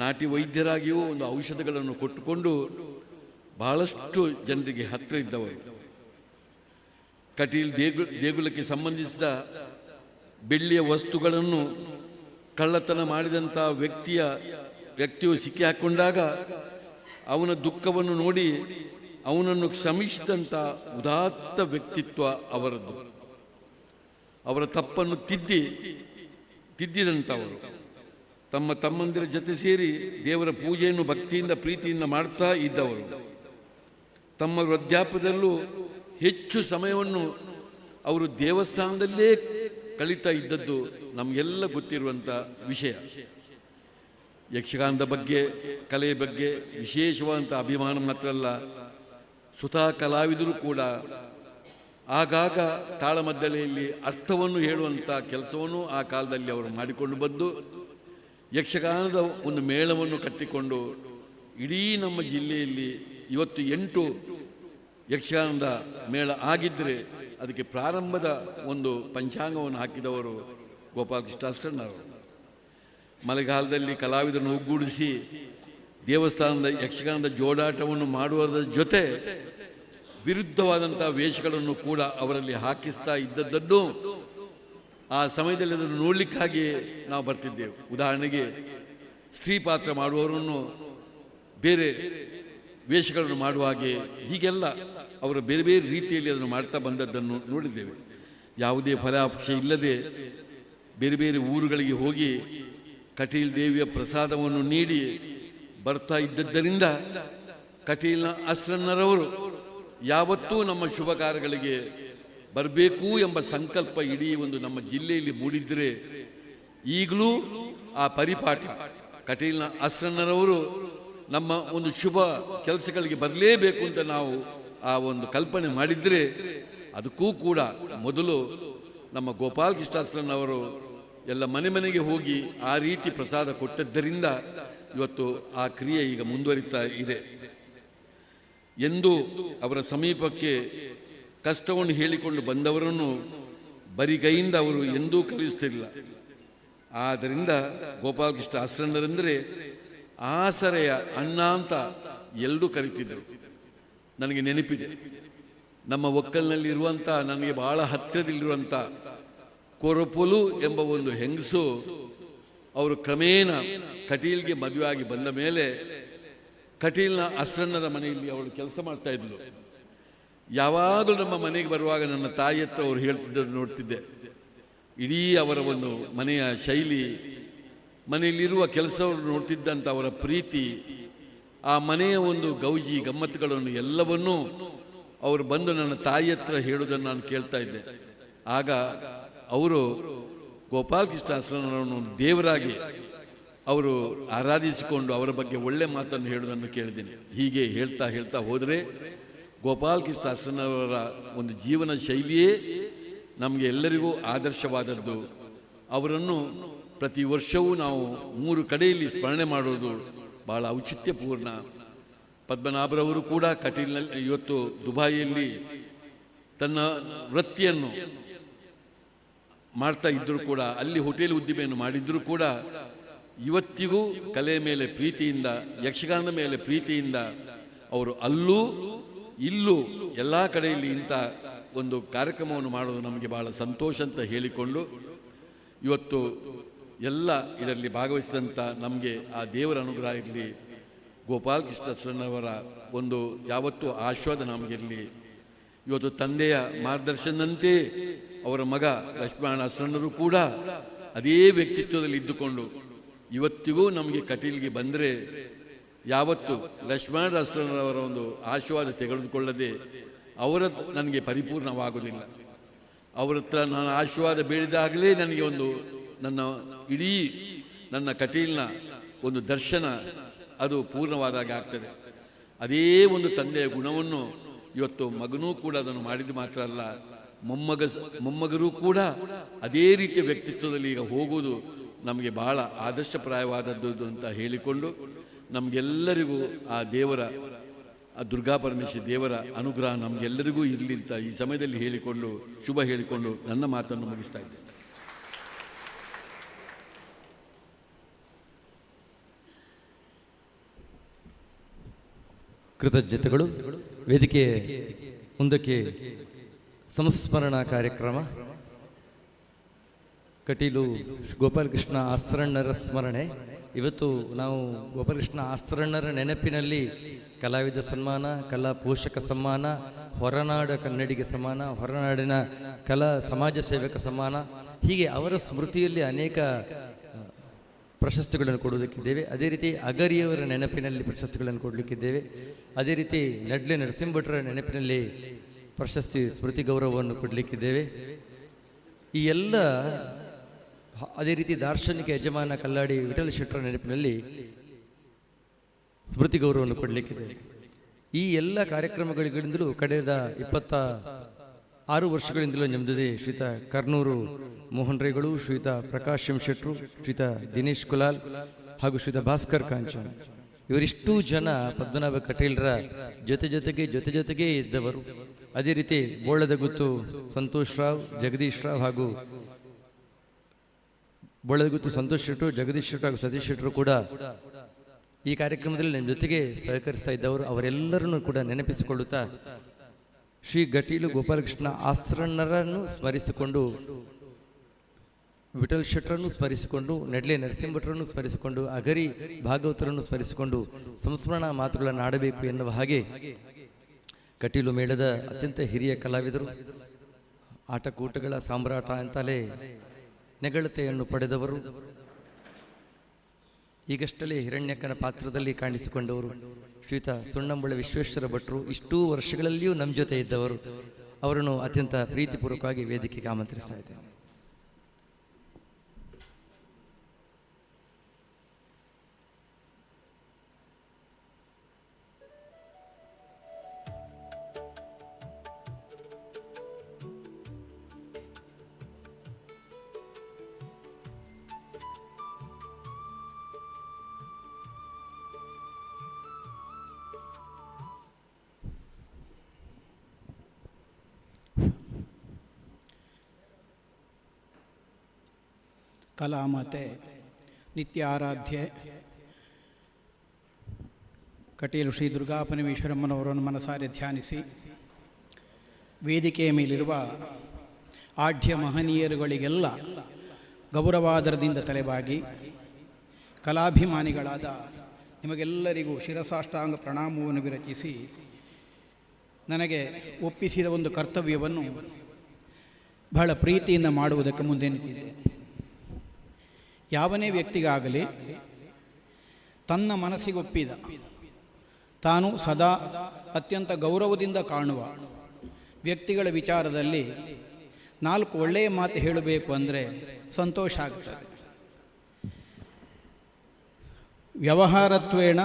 ನಾಟಿ ವೈದ್ಯರಾಗಿಯೂ ಒಂದು ಔಷಧಗಳನ್ನು ಕೊಟ್ಟುಕೊಂಡು ಬಹಳಷ್ಟು ಜನರಿಗೆ ಹತ್ತಿರ ಇದ್ದವರು. ಕಟೀಲ್ ದೇಗುಲಕ್ಕೆ ಸಂಬಂಧಿಸಿದ ಬೆಳ್ಳಿಯ ವಸ್ತುಗಳನ್ನು ಕಳ್ಳತನ ಮಾಡಿದಂಥ ವ್ಯಕ್ತಿಯು ಸಿಕ್ಕಿ ಹಾಕ್ಕೊಂಡಾಗ ಅವನ ದುಃಖವನ್ನು ನೋಡಿ ಅವನನ್ನು ಕ್ಷಮಿಸಿದಂಥ ಉದಾತ್ತ ವ್ಯಕ್ತಿತ್ವ ಅವರದ್ದು. ಅವರ ತಪ್ಪನ್ನು ತಿದ್ದಿದಂಥವರು. ತಮ್ಮ ತಮ್ಮಂದಿರ ಜೊತೆ ಸೇರಿ ದೇವರ ಪೂಜೆಯನ್ನು ಭಕ್ತಿಯಿಂದ ಪ್ರೀತಿಯಿಂದ ಮಾಡ್ತಾ ಇದ್ದವರು. ತಮ್ಮ ವೃದ್ಧಾಪ್ಯದಲ್ಲೂ ಹೆಚ್ಚು ಸಮಯವನ್ನು ಅವರು ದೇವಸ್ಥಾನದಲ್ಲೇ ಕಳೀತಾ ಇದ್ದದ್ದು ನಮಗೆಲ್ಲ ಗೊತ್ತಿರುವಂಥ ವಿಷಯ. ಯಕ್ಷಗಾನದ ಬಗ್ಗೆ, ಕಲೆಯ ಬಗ್ಗೆ ವಿಶೇಷವಾದಂಥ ಅಭಿಮಾನ ಮಾತ್ರ ಅಲ್ಲ, ಸ್ವತಃ ಕಲಾವಿದರು ಕೂಡ ಆಗಾಗ ತಾಳಮದ್ದಳೆಯಲ್ಲಿ ಅರ್ಥವನ್ನು ಹೇಳುವಂಥ ಕೆಲಸವನ್ನು ಆ ಕಾಲದಲ್ಲಿ ಅವರು ಮಾಡಿಕೊಂಡು ಬಂದು ಯಕ್ಷಗಾನದ ಒಂದು ಮೇಳವನ್ನು ಕಟ್ಟಿಕೊಂಡು ಇಡೀ ನಮ್ಮ ಜಿಲ್ಲೆಯಲ್ಲಿ ಇವತ್ತು 8 ಯಕ್ಷಗಾನದ ಮೇಳ ಆಗಿದ್ದರೆ ಅದಕ್ಕೆ ಪ್ರಾರಂಭದ ಒಂದು ಪಂಚಾಂಗವನ್ನು ಹಾಕಿದವರು ಗೋಪಾಲಕೃಷ್ಣಾಸ್ತ್ರಣ್ಣವರು. ಮಳೆಗಾಲದಲ್ಲಿ ಕಲಾವಿದರನ್ನು ಒಗ್ಗೂಡಿಸಿ ದೇವಸ್ಥಾನದ ಯಕ್ಷಗಾನದ ಜೋಡಾಟವನ್ನು ಮಾಡುವುದರ ಜೊತೆ ವಿರುದ್ಧವಾದಂಥ ವೇಷಗಳನ್ನು ಕೂಡ ಅವರಲ್ಲಿ ಹಾಕಿಸ್ತಾ ಇದ್ದದ್ದನ್ನು ಆ ಸಮಯದಲ್ಲಿ ಅದನ್ನು ನೋಡಲಿಕ್ಕಾಗಿ ನಾವು ಬರ್ತಿದ್ದೆವು. ಉದಾಹರಣೆಗೆ ಸ್ತ್ರೀ ಪಾತ್ರ ಮಾಡುವವರನ್ನು ಬೇರೆ ವೇಷಗಳನ್ನು ಮಾಡುವ ಹಾಗೆ ಹೀಗೆಲ್ಲ ಅವರು ಬೇರೆ ಬೇರೆ ರೀತಿಯಲ್ಲಿ ಅದನ್ನು ಮಾಡ್ತಾ ಬಂದದ್ದನ್ನು ನೋಡಿದ್ದೇವೆ. ಯಾವುದೇ ಫಲಾಪೇಕ್ಷೆ ಇಲ್ಲದೆ ಬೇರೆ ಬೇರೆ ಊರುಗಳಿಗೆ ಹೋಗಿ ಕಟೀಲ್ ದೇವಿಯ ಪ್ರಸಾದವನ್ನು ನೀಡಿ ಬರ್ತಾ ಇದ್ದದ್ದರಿಂದ ಕಟೀಲ್ನ ಅಸ್ರಣ್ಣರವರು ಯಾವತ್ತೂ ನಮ್ಮ ಶುಭ ಕಾರ್ಯಗಳಿಗೆ ಬರಬೇಕು ಎಂಬ ಸಂಕಲ್ಪ ಇಡೀ ಒಂದು ನಮ್ಮ ಜಿಲ್ಲೆಯಲ್ಲಿ ಮೂಡಿದ್ದರೆ ಈಗಲೂ ಆ ಪರಿಪಾಠ ಕಟೀಲ್ನ ಅಸ್ರಣ್ಣರವರು ನಮ್ಮ ಒಂದು ಶುಭ ಕೆಲಸಗಳಿಗೆ ಬರಲೇಬೇಕು ಅಂತ ನಾವು ಆ ಒಂದು ಕಲ್ಪನೆ ಮಾಡಿದರೆ ಅದಕ್ಕೂ ಕೂಡ ಮೊದಲು ನಮ್ಮ ಗೋಪಾಲಕೃಷ್ಣಾಸ್ತ್ರನವರು ಎಲ್ಲ ಮನೆಗೆ ಹೋಗಿ ಆ ರೀತಿ ಪ್ರಸಾದ ಕೊಟ್ಟದ್ದರಿಂದ ಇವತ್ತು ಆ ಕ್ರಿಯೆ ಈಗ ಮುಂದುವರಿತಾ ಇದೆ. ಎಂದು ಅವರ ಸಮೀಪಕ್ಕೆ ಕಷ್ಟವನ್ನು ಹೇಳಿಕೊಂಡು ಬಂದವರನ್ನು ಬರಿಗೈಯಿಂದ ಅವರು ಎಂದೂ ಕಲಿಸುತ್ತಿರಲಿಲ್ಲ. ಆದ್ದರಿಂದ ಗೋಪಾಲಕೃಷ್ಣ ಅಸ್ರಣ್ಣರೆಂದರೆ ಆಸರೆಯ ಅಣ್ಣ ಅಂತ ಎಲ್ಲರೂ ಕರೀತಿದ್ದರು. ನನಗೆ ನೆನಪಿದೆ, ನಮ್ಮ ಒಕ್ಕಲಿನಲ್ಲಿರುವಂಥ ನನಗೆ ಬಹಳ ಹತ್ತಿರದಲ್ಲಿರುವಂಥ ಕೊರಪೊಲು ಎಂಬ ಒಂದು ಹೆಂಗಸು ಅವರು ಕ್ರಮೇಣ ಕಟೀಲ್ಗೆ ಮದುವೆಯಾಗಿ ಬಂದ ಮೇಲೆ ಕಟೀಲ್ನ ಅಸ್ರಣ್ಣರ ಮನೆಯಲ್ಲಿ ಅವಳು ಕೆಲಸ ಮಾಡ್ತಾ ಇದ್ಲು. ಯಾವಾಗಲೂ ನಮ್ಮ ಮನೆಗೆ ಬರುವಾಗ ನನ್ನ ತಾಯಿ ಹತ್ರ ಅವರು ಹೇಳ್ತಿದ್ದನ್ನು ನೋಡ್ತಿದ್ದೆ. ಇಡೀ ಅವರ ಒಂದು ಮನೆಯ ಶೈಲಿ, ಮನೆಯಲ್ಲಿರುವ ಕೆಲಸವನ್ನು ನೋಡ್ತಿದ್ದಂಥ ಅವರ ಪ್ರೀತಿ, ಆ ಮನೆಯ ಒಂದು ಗೌಜಿ ಗಮ್ಮತ್ತುಗಳನ್ನು ಎಲ್ಲವನ್ನೂ ಅವರು ಬಂದು ನನ್ನ ತಾಯಿ ಹತ್ರ ಹೇಳೋದನ್ನು ನಾನು ಕೇಳ್ತಾ ಇದ್ದೆ. ಆಗ ಅವರು ಗೋಪಾಲಕೃಷ್ಣ ಅಸ್ರಣ್ಣರನ್ನು ದೇವರಾಗಿ ಅವರು ಆರಾಧಿಸಿಕೊಂಡು ಅವರ ಬಗ್ಗೆ ಒಳ್ಳೆ ಮಾತನ್ನು ಹೇಳೋದನ್ನು ಕೇಳಿದ್ದೇನೆ. ಹೀಗೆ ಹೇಳ್ತಾ ಹೇಳ್ತಾ ಹೋದರೆ ಗೋಪಾಲಕೃಷ್ಣ ಅಸ್ರಣ್ಣರವರ ಒಂದು ಜೀವನ ಶೈಲಿಯೇ ನಮಗೆ ಎಲ್ಲರಿಗೂ ಆದರ್ಶವಾದದ್ದು. ಅವರನ್ನು ಪ್ರತಿ ವರ್ಷವೂ ನಾವು 3 ಕಡೆಯಲ್ಲಿ ಸ್ಮರಣೆ ಮಾಡೋದು ಬಹಳ ಔಚಿತ್ಯಪೂರ್ಣ. ಪದ್ಮನಾಭರವರು ಕೂಡ ಕಟೀಲ್ನಲ್ಲಿ ಇವತ್ತು ದುಬಾಯಿಯಲ್ಲಿ ತನ್ನ ವೃತ್ತಿಯನ್ನು ಮಾಡ್ತಾ ಇದ್ದರೂ ಕೂಡ, ಅಲ್ಲಿ ಹೋಟೆಲ್ ಉದ್ದಿಮೆಯನ್ನು ಮಾಡಿದ್ರೂ ಕೂಡ ಇವತ್ತಿಗೂ ಕಲೆಯ ಮೇಲೆ ಪ್ರೀತಿಯಿಂದ, ಯಕ್ಷಗಾನದ ಮೇಲೆ ಪ್ರೀತಿಯಿಂದ ಅವರು ಅಲ್ಲೂ ಇಲ್ಲೂ ಎಲ್ಲ ಕಡೆಯಲ್ಲಿ ಇಂಥ ಒಂದು ಕಾರ್ಯಕ್ರಮವನ್ನು ಮಾಡೋದು ನಮಗೆ ಬಹಳ ಸಂತೋಷ ಅಂತ ಹೇಳಿಕೊಂಡು, ಇವತ್ತು ಎಲ್ಲ ಇದರಲ್ಲಿ ಭಾಗವಹಿಸಿದಂಥ ನಮಗೆ ಆ ದೇವರ ಅನುಗ್ರಹ ಇರಲಿ, ಗೋಪಾಲಕೃಷ್ಣ ಶರಣವರ ಒಂದು ಯಾವತ್ತೂ ಆಶೀರ್ವಾದ ನಮಗಿರಲಿ. ಇವತ್ತು ತಂದೆಯ ಮಾರ್ಗದರ್ಶನದಂತೆ ಅವರ ಮಗ ಲಕ್ಷ್ಮಣ ಶರಣರು ಕೂಡ ಅದೇ ವ್ಯಕ್ತಿತ್ವದಲ್ಲಿ ಇದ್ದುಕೊಂಡು ಇವತ್ತಿಗೂ ನಮಗೆ ಕಟೀಲ್ಗೆ ಬಂದರೆ ಯಾವತ್ತು ಲಕ್ಷ್ಮಣ ಶರಣರವರ ಒಂದು ಆಶೀರ್ವಾದ ತೆಗೆದುಕೊಳ್ಳದೆ ಅವರ ನನಗೆ ಪರಿಪೂರ್ಣವಾಗುವುದಿಲ್ಲ. ಅವರ ಹತ್ರ ನಾನು ಆಶೀರ್ವಾದ ಬೇಡಿದಾಗಲೇ ನನಗೆ ಒಂದು ನನ್ನ ಕಟೀಲ್ನ ಒಂದು ದರ್ಶನ ಅದು ಪೂರ್ಣವಾದಾಗ ಆಗ್ತದೆ. ಅದೇ ಒಂದು ತಂದೆಯ ಗುಣವನ್ನು ಇವತ್ತು ಮಗನೂ ಕೂಡ ಅದನ್ನು ಮಾಡಿದ್ದು ಮಾತ್ರ ಅಲ್ಲ, ಮೊಮ್ಮಗರೂ ಕೂಡ ಅದೇ ರೀತಿಯ ವ್ಯಕ್ತಿತ್ವದಲ್ಲಿ ಈಗ ಹೋಗುವುದು ನಮಗೆ ಬಹಳ ಆದರ್ಶಪ್ರಾಯವಾದದ್ದು ಅಂತ ಹೇಳಿಕೊಂಡು, ನಮಗೆಲ್ಲರಿಗೂ ಆ ದೇವರ, ಆ ದುರ್ಗಾ ಪರಮೇಶ್ವರಿ ದೇವರ ಅನುಗ್ರಹ ನಮಗೆಲ್ಲರಿಗೂ ಇರಲಿ ಅಂತ ಈ ಸಮಯದಲ್ಲಿ ಹೇಳಿಕೊಂಡು ಶುಭ ಹೇಳಿಕೊಂಡು ನನ್ನ ಮಾತನ್ನು ಮುಗಿಸ್ತಾ ಇದ್ದೇನೆ. ಕೃತಜ್ಞತೆಗಳು. ವೇದಿಕೆ ಮುಂದಕ್ಕೆ ಸಂಸ್ಮರಣಾ ಕಾರ್ಯಕ್ರಮ. ಕಟೀಲು ಗೋಪಾಲಕೃಷ್ಣ ಆಸ್ರಣ್ಣರ ಸ್ಮರಣೆ. ಇವತ್ತು ನಾವು ಗೋಪಾಲಕೃಷ್ಣ ಆಸ್ರಣ್ಣರ ನೆನಪಿನಲ್ಲಿ ಕಲಾವಿದ ಸನ್ಮಾನ, ಕಲಾ ಪೋಷಕ ಸನ್ಮಾನ, ಹೊರನಾಡ ಕನ್ನಡಿಗ ಸನ್ಮಾನ, ಹೊರನಾಡಿನ ಕಲಾ ಸಮಾಜ ಸೇವಕ ಸನ್ಮಾನ, ಹೀಗೆ ಅವರ ಸ್ಮೃತಿಯಲ್ಲಿ ಅನೇಕ ಪ್ರಶಸ್ತಿಗಳನ್ನು ಕೊಡುವುದಕ್ಕಿದ್ದೇವೆ. ಅದೇ ರೀತಿ ಅಗರಿಯವರ ನೆನಪಿನಲ್ಲಿ ಪ್ರಶಸ್ತಿಗಳನ್ನು ಕೊಡಲಿಕ್ಕಿದ್ದೇವೆ. ಅದೇ ರೀತಿ ನಡ್ಲೆ ನರಸಿಂಹಭಟ್ರ ನೆನಪಿನಲ್ಲಿ ಪ್ರಶಸ್ತಿ ಸ್ಮೃತಿ ಗೌರವವನ್ನು ಕೊಡಲಿಕ್ಕಿದ್ದೇವೆ. ಈ ಎಲ್ಲ, ಅದೇ ರೀತಿ ದಾರ್ಶನಿಕ ಯಜಮಾನ ಕಲ್ಲಾಡಿ ವಿಠಲ ಶೆಟ್ಟರ ನೆನಪಿನಲ್ಲಿ ಸ್ಮೃತಿ ಗೌರವವನ್ನು ಕೊಡಲಿಕ್ಕಿದ್ದೇವೆ. ಈ ಎಲ್ಲ ಕಾರ್ಯಕ್ರಮಗಳಿಂದಲೂ ಕಳೆದ 26 ವರ್ಷಗಳಿಂದಲೂ ನಮ್ಮದೇ ಶ್ರೀಯುತ ಕರ್ನೂರು ಮೋಹನ್ ರೇಗಳು, ಶ್ರೀಯುತ ಪ್ರಕಾಶ್ ಎಂ ಶೆಟ್ರು, ಶ್ರೀಯುತ ದಿನೇಶ್ ಕುಲಾಲ್ ಹಾಗೂ ಶ್ರೀಯುತ ಭಾಸ್ಕರ್ ಕಾಂಚನ್, ಇವರಿಷ್ಟು ಜನ ಪದ್ಮನಾಭ ಕಟೀಲ್ರ ಜೊತೆಗೆ ಇದ್ದವರು. ಅದೇ ರೀತಿ ಬೋಳದ ಗುತ್ತು ಸಂತೋಷ್ ರಾವ್, ಜಗದೀಶ್ ರಾವ್ ಹಾಗೂ ಬೋಳದ ಗುತ್ತು ಸಂತೋಷ್ ಶೆಟ್ರು, ಜಗದೀಶ್ ಶೆಟ್ರು ಹಾಗೂ ಸತೀಶ್ ಶೆಟ್ರು ಕೂಡ ಈ ಕಾರ್ಯಕ್ರಮದಲ್ಲಿ ನಮ್ಮ ಜೊತೆಗೆ ಸಹಕರಿಸ್ತಾ ಇದ್ದವರು. ಅವರೆಲ್ಲರನ್ನು ಕೂಡ ನೆನಪಿಸಿಕೊಳ್ಳುತ್ತಾ ಶ್ರೀ ಗಟೀಲು ಗೋಪಾಲಕೃಷ್ಣ ಆಸ್ರಣ್ಣರನ್ನು ಸ್ಮರಿಸಿಕೊಂಡು, ವಿಠಲ್ ಶೆಟ್ಟರನ್ನು ಸ್ಮರಿಸಿಕೊಂಡು, ನೆಡ್ಲೆ ನರಸಿಂಹಭಟ್ರನ್ನು ಸ್ಮರಿಸಿಕೊಂಡು, ಅಗರಿ ಭಾಗವತರನ್ನು ಸ್ಮರಿಸಿಕೊಂಡು ಸಂಸ್ಮರಣಾ ಮಾತುಗಳನ್ನು ಆಡಬೇಕು ಎನ್ನುವ ಹಾಗೆ ಕಟೀಲು ಮೇಳದ ಅತ್ಯಂತ ಹಿರಿಯ ಕಲಾವಿದರು, ಆಟಕೂಟಗಳ ಸಾಮ್ರಾಟ ಅಂತಲೇ ನೆಗಳತೆಯನ್ನು ಪಡೆದವರು, ಈಗಷ್ಟೇ ಹಿರಣ್ಯಕ್ಕನ ಪಾತ್ರದಲ್ಲಿ ಕಾಣಿಸಿಕೊಂಡವರು ಶ್ರೀಯುತ ಸುಣ್ಣಂಬಳ ವಿಶ್ವೇಶ್ವರ ಭಟ್ರು, ಇಷ್ಟೂ ವರ್ಷಗಳಲ್ಲಿಯೂ ನಮ್ಮ ಜೊತೆ ಇದ್ದವರು. ಅವರನ್ನು ಅತ್ಯಂತ ಪ್ರೀತಿಪೂರ್ವಕವಾಗಿ ವೇದಿಕೆಗೆ ಆಮಂತ್ರಿಸ್ತಾ ಇದ್ದೇನೆ. ಕಲಾಮಾತೆ ನಿತ್ಯ ಆರಾಧ್ಯ ಕಟೀಲು ಶ್ರೀ ದುರ್ಗಾ ಪರಮೇಶ್ವರಮ್ಮನವರನ್ನು ಮನಸಾರೆ ಧ್ಯಾನಿಸಿ, ವೇದಿಕೆಯ ಮೇಲಿರುವ ಆಢ್ಯ ಮಹನೀಯರುಗಳಿಗೆಲ್ಲ ಗೌರವಾದರದಿಂದ ತಲೆಬಾಗಿ, ಕಲಾಭಿಮಾನಿಗಳಾದ ನಿಮಗೆಲ್ಲರಿಗೂ ಶಿರಸಾಷ್ಟಾಂಗ ಪ್ರಣಾಮವನ್ನು ವಿರಚಿಸಿ, ನನಗೆ ಒಪ್ಪಿಸಿದ ಒಂದು ಕರ್ತವ್ಯವನ್ನು ಬಹಳ ಪ್ರೀತಿಯಿಂದ ಮಾಡುವುದಕ್ಕೆ ಮುಂದೆ ನಿಂತಿದ್ದೇನೆ. ಯಾವನೇ ವ್ಯಕ್ತಿಗಾಗಲಿ ತನ್ನ ಮನಸ್ಸಿಗೊಪ್ಪಿದ, ತಾನು ಸದಾ ಅತ್ಯಂತ ಗೌರವದಿಂದ ಕಾಣುವ ವ್ಯಕ್ತಿಗಳ ವಿಚಾರದಲ್ಲಿ 4 ಒಳ್ಳೆಯ ಮಾತು ಹೇಳಬೇಕು ಅಂದರೆ ಸಂತೋಷ ಆಗ್ತದೆ. ವ್ಯವಹಾರತ್ವೇಣ